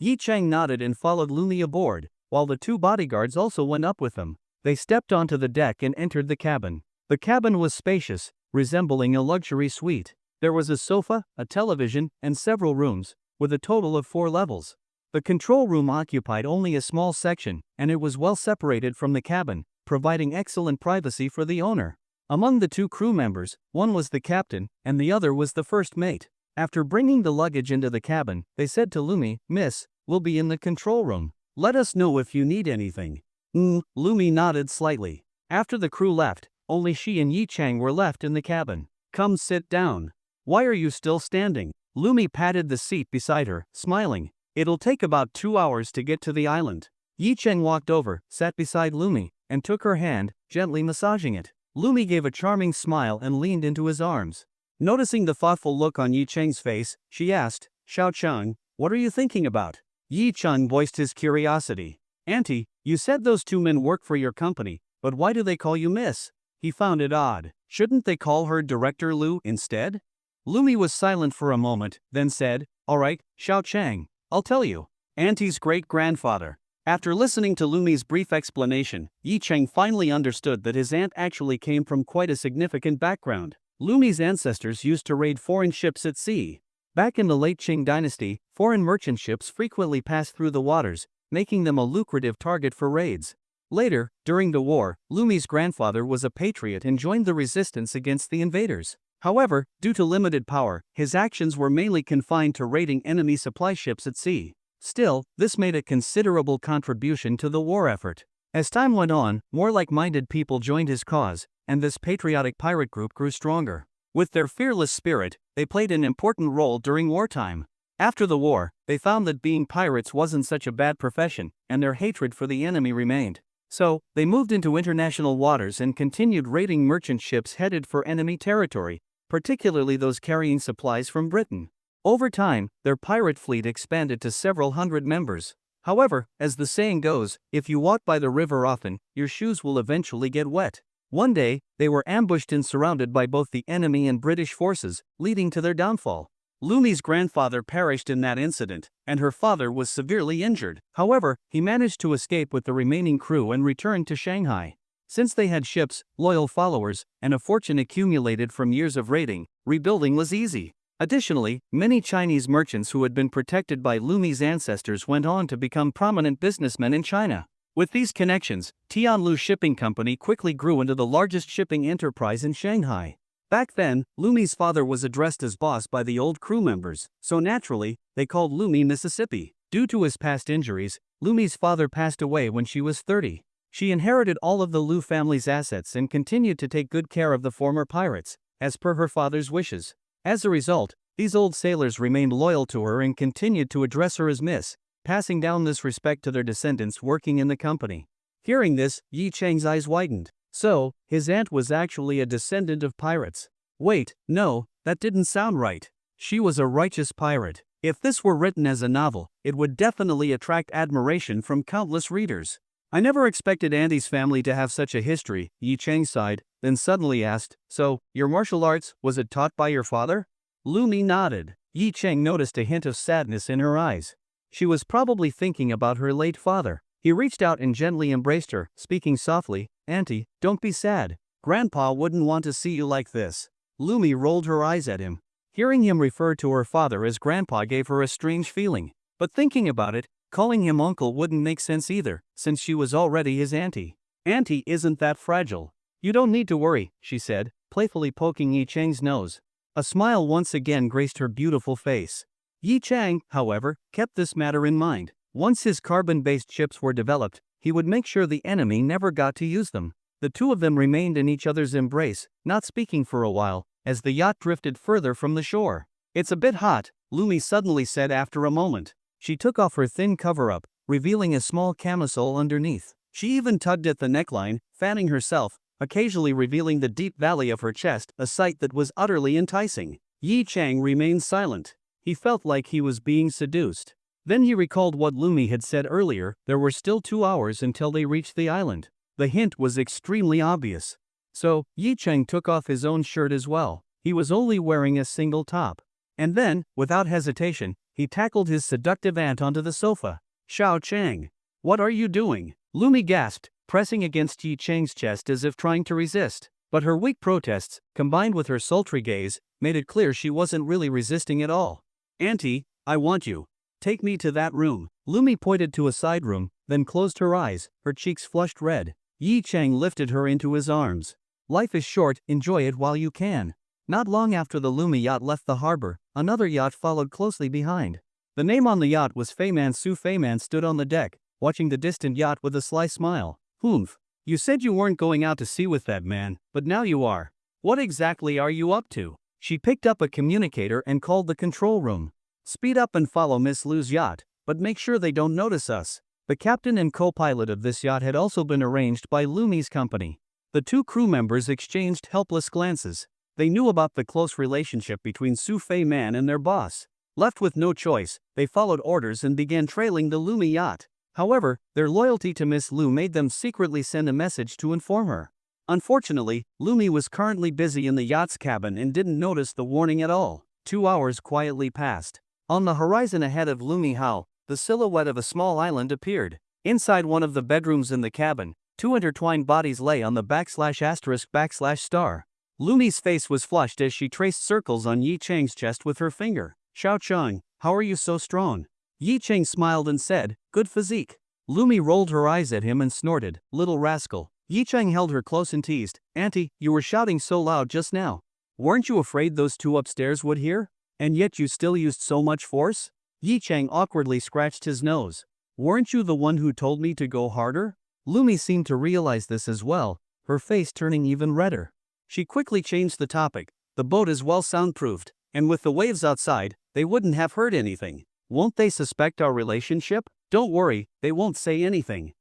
Yi Chang nodded and followed Lumi aboard, while the two bodyguards also went up with them. They stepped onto the deck and entered the cabin. The cabin was spacious, resembling a luxury suite. There was a sofa, a television, and several rooms, with a total of 4 levels. The control room occupied only a small section, and it was well separated from the cabin, providing excellent privacy for the owner. Among the 2 crew members, one was the captain, and the other was the first mate. After bringing the luggage into the cabin, they said to Lumi, "Miss, we'll be in the control room. Let us know if you need anything." Lumi nodded slightly. After the crew left, only she and Yi Chang were left in the cabin. "Come sit down." "Why are you still standing?" Lumi patted the seat beside her, smiling. "It'll take about 2 hours to get to the island." Yi Chang walked over, sat beside Lumi, and took her hand, gently massaging it. Lumi gave a charming smile and leaned into his arms. Noticing the thoughtful look on Yi Chang's face, she asked, "Xiao Chang, what are you thinking about?" Yi Chang voiced his curiosity. "Auntie, you said those 2 men work for your company, but why do they call you Miss?" He found it odd. Shouldn't they call her Director Lu instead? Lumi was silent for a moment, then said, "Alright, Xiao Chang, I'll tell you. Auntie's great-grandfather." After listening to Lumi's brief explanation, Yi Chang finally understood that his aunt actually came from quite a significant background. Lumi's ancestors used to raid foreign ships at sea. Back in the late Qing dynasty, foreign merchant ships frequently passed through the waters, making them a lucrative target for raids. Later, during the war, Lumi's grandfather was a patriot and joined the resistance against the invaders. However, due to limited power, his actions were mainly confined to raiding enemy supply ships at sea. Still, this made a considerable contribution to the war effort. As time went on, more like-minded people joined his cause, and this patriotic pirate group grew stronger. With their fearless spirit, they played an important role during wartime. After the war, they found that being pirates wasn't such a bad profession, and their hatred for the enemy remained. So, they moved into international waters and continued raiding merchant ships headed for enemy territory, particularly those carrying supplies from Britain. Over time, their pirate fleet expanded to several hundred members. However, as the saying goes, if you walk by the river often, your shoes will eventually get wet. One day, they were ambushed and surrounded by both the enemy and British forces, leading to their downfall. Lumi's grandfather perished in that incident, and her father was severely injured. However, he managed to escape with the remaining crew and returned to Shanghai. Since they had ships, loyal followers, and a fortune accumulated from years of raiding, rebuilding was easy. Additionally, many Chinese merchants who had been protected by Lumi's ancestors went on to become prominent businessmen in China. With these connections, Tianlu Shipping Company quickly grew into the largest shipping enterprise in Shanghai. Back then, Lumi's father was addressed as boss by the old crew members, so naturally, they called Lumi Mississippi. Due to his past injuries, Lumi's father passed away when she was 30. She inherited all of the Lu family's assets and continued to take good care of the former pirates, as per her father's wishes. As a result, these old sailors remained loyal to her and continued to address her as Miss, passing down this respect to their descendants working in the company. Hearing this, Yi Cheng's eyes widened. So, his aunt was actually a descendant of pirates. Wait, no, that didn't sound right. She was a righteous pirate. If this were written as a novel, it would definitely attract admiration from countless readers. I never expected Andy's family to have such a history, Yi Cheng sighed, then suddenly asked, so, your martial arts, was it taught by your father? Lumi nodded. Yi Cheng noticed a hint of sadness in her eyes. She was probably thinking about her late father. He reached out and gently embraced her, speaking softly, Auntie, don't be sad. Grandpa wouldn't want to see you like this. Lumi rolled her eyes at him. Hearing him refer to her father as Grandpa gave her a strange feeling. But thinking about it, calling him uncle wouldn't make sense either, since she was already his auntie. Auntie isn't that fragile. You don't need to worry, she said, playfully poking Yi Cheng's nose. A smile once again graced her beautiful face. Yi Cheng, however, kept this matter in mind. Once his carbon-based ships were developed, he would make sure the enemy never got to use them. The two of them remained in each other's embrace, not speaking for a while, as the yacht drifted further from the shore. It's a bit hot, Lumi suddenly said after a moment. She took off her thin cover-up, revealing a small camisole underneath. She even tugged at the neckline, fanning herself, occasionally revealing the deep valley of her chest, a sight that was utterly enticing. Yi Cheng remained silent. He felt like he was being seduced. Then he recalled what Lumi had said earlier, there were still 2 hours until they reached the island. The hint was extremely obvious. So, Yi Cheng took off his own shirt as well. He was only wearing a single top. And then, without hesitation, he tackled his seductive aunt onto the sofa. Xiao Cheng. What are you doing? Lumi gasped, pressing against Yi Cheng's chest as if trying to resist. But her weak protests, combined with her sultry gaze, made it clear she wasn't really resisting at all. Auntie, I want you. Take me to that room. Lumi pointed to a side room, then closed her eyes, her cheeks flushed red. Yi Cheng lifted her into his arms. Life is short, enjoy it while you can. Not long after the Lumi yacht left the harbor, another yacht followed closely behind. The name on the yacht was Feiman. Su Feiman stood on the deck, watching the distant yacht with a sly smile. Humph. You said you weren't going out to sea with that man, but now you are. What exactly are you up to? She picked up a communicator and called the control room. Speed up and follow Miss Lu's yacht, but make sure they don't notice us. The captain and co-pilot of this yacht had also been arranged by Lumi's company. The two crew members exchanged helpless glances. They knew about the close relationship between Su Feiman and their boss. Left with no choice, they followed orders and began trailing the Lumi yacht. However, their loyalty to Miss Lu made them secretly send a message to inform her. Unfortunately, Lumi was currently busy in the yacht's cabin and didn't notice the warning at all. 2 hours quietly passed. On the horizon ahead of Lumi Hao, the silhouette of a small island appeared. Inside one of the bedrooms in the cabin, 2 intertwined bodies lay on the ********. Lumi's face was flushed as she traced circles on Yi Cheng's chest with her finger. Xiao Cheng, how are you so strong? Yi Cheng smiled and said, good physique. Lumi rolled her eyes at him and snorted, little rascal. Yi Cheng held her close and teased, Auntie, you were shouting so loud just now. Weren't you afraid those two upstairs would hear? And yet you still used so much force? Yi Cheng awkwardly scratched his nose. Weren't you the one who told me to go harder? Lumi seemed to realize this as well, her face turning even redder. She quickly changed the topic. The boat is well soundproofed, and with the waves outside, they wouldn't have heard anything. Won't they suspect our relationship? Don't worry, they won't say anything.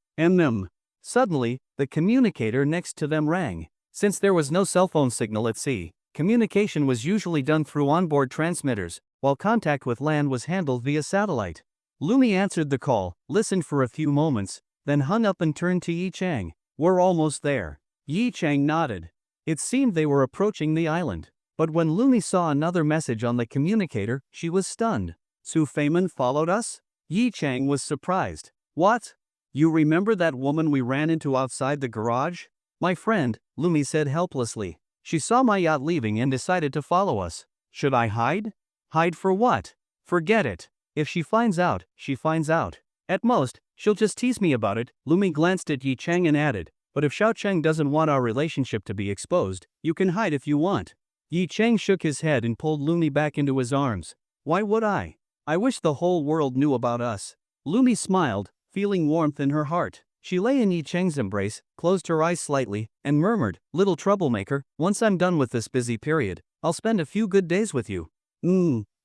Suddenly, the communicator next to them rang. Since there was no cell phone signal at sea, Communication was usually done through onboard transmitters, while contact with land was handled via satellite. Lumi answered the call, listened for a few moments, then hung up and turned to Yi Chang. "We're almost there." Yi Chang nodded. It seemed they were approaching the island. But when Lumi saw another message on the communicator, she was stunned. "Su Feiman followed us?" Yi Chang was surprised. "What? You remember that woman we ran into outside the garage?" "My friend," Lumi said helplessly. "She saw my yacht leaving and decided to follow us." "Should I hide?" "Hide for what?" "Forget it. If she finds out, she finds out. At most, she'll just tease me about it." Lumi glanced at Yi Chang and added, "But if Xiao Cheng doesn't want our relationship to be exposed, you can hide if you want." Yi Chang shook his head and pulled Lumi back into his arms. "Why would I? I wish the whole world knew about us." Lumi smiled, feeling warmth in her heart. She lay in Yi Chang's embrace, closed her eyes slightly, and murmured, "Little troublemaker, once I'm done with this busy period, I'll spend a few good days with you."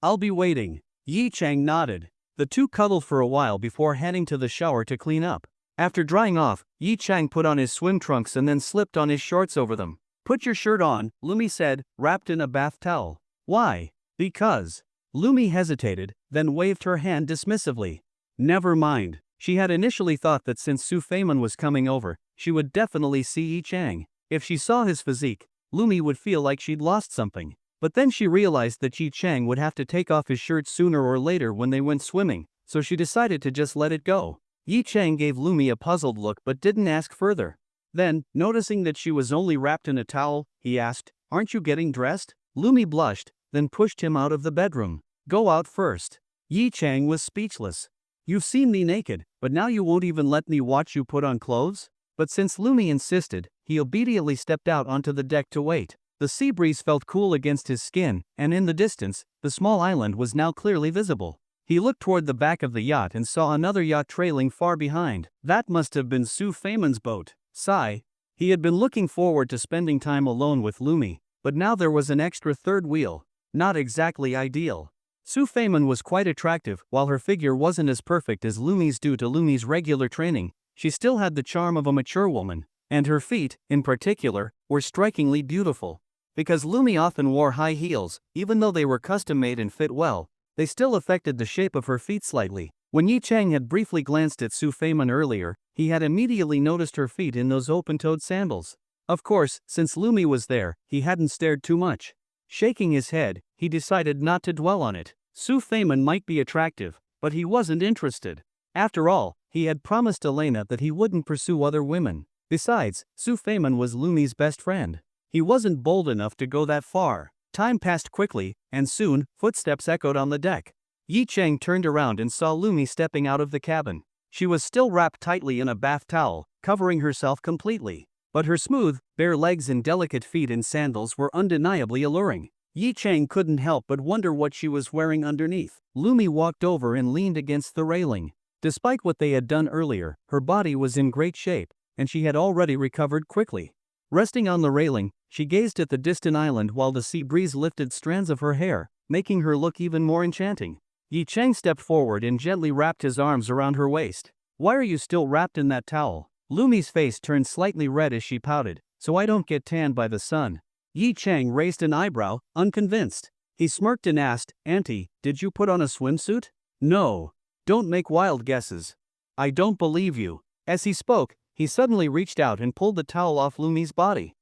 I'll be waiting." Yi Chang nodded. The two cuddled for a while before heading to the shower to clean up. After drying off, Yi Chang put on his swim trunks and then slipped on his shorts over them. "Put your shirt on," Lumi said, wrapped in a bath towel. "Why?" "Because." Lumi hesitated, then waved her hand dismissively. Never mind. She had initially thought that since Su Feiman was coming over, she would definitely see Yi Chang. If she saw his physique, Lumi would feel like she'd lost something. But then she realized that Yi Chang would have to take off his shirt sooner or later when they went swimming, so she decided to just let it go. Yi Chang gave Lumi a puzzled look but didn't ask further. Then, noticing that she was only wrapped in a towel, he asked, "Aren't you getting dressed?" Lumi blushed, then pushed him out of the bedroom. "Go out first." Yi Chang was speechless. "You've seen me naked, but now you won't even let me watch you put on clothes?" But since Lumi insisted, he obediently stepped out onto the deck to wait. The sea breeze felt cool against his skin, and in the distance, the small island was now clearly visible. He looked toward the back of the yacht and saw another yacht trailing far behind. That must have been Su Feiman's boat. Sigh. He had been looking forward to spending time alone with Lumi, but now there was an extra third wheel. Not exactly ideal. Su Feiman was quite attractive. While her figure wasn't as perfect as Lumi's due to Lumi's regular training, she still had the charm of a mature woman, and her feet, in particular, were strikingly beautiful. Because Lumi often wore high heels, even though they were custom-made and fit well, they still affected the shape of her feet slightly. When Yi Chang had briefly glanced at Su Feiman earlier, he had immediately noticed her feet in those open-toed sandals. Of course, since Lumi was there, he hadn't stared too much. Shaking his head, he decided not to dwell on it. Su Feiman might be attractive, but he wasn't interested. After all, he had promised Elena that he wouldn't pursue other women. Besides, Su Feiman was Lumi's best friend. He wasn't bold enough to go that far. Time passed quickly, and soon, footsteps echoed on the deck. Yi Chang turned around and saw Lumi stepping out of the cabin. She was still wrapped tightly in a bath towel, covering herself completely. But her smooth, bare legs and delicate feet in sandals were undeniably alluring. Yi Chang couldn't help but wonder what she was wearing underneath. Lumi walked over and leaned against the railing. Despite what they had done earlier, her body was in great shape, and she had already recovered quickly. Resting on the railing, she gazed at the distant island while the sea breeze lifted strands of her hair, making her look even more enchanting. Yi Chang stepped forward and gently wrapped his arms around her waist. "Why are you still wrapped in that towel?" Lumi's face turned slightly red as she pouted. "So I don't get tanned by the sun." Yi Chang raised an eyebrow, unconvinced. He smirked and asked, "Auntie, did you put on a swimsuit?" "No. Don't make wild guesses." "I don't believe you." As he spoke, he suddenly reached out and pulled the towel off Lumi's body.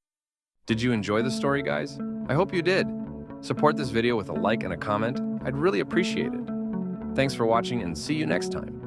Did you enjoy the story, guys? I hope you did. Support this video with a like and a comment. I'd really appreciate it. Thanks for watching and see you next time.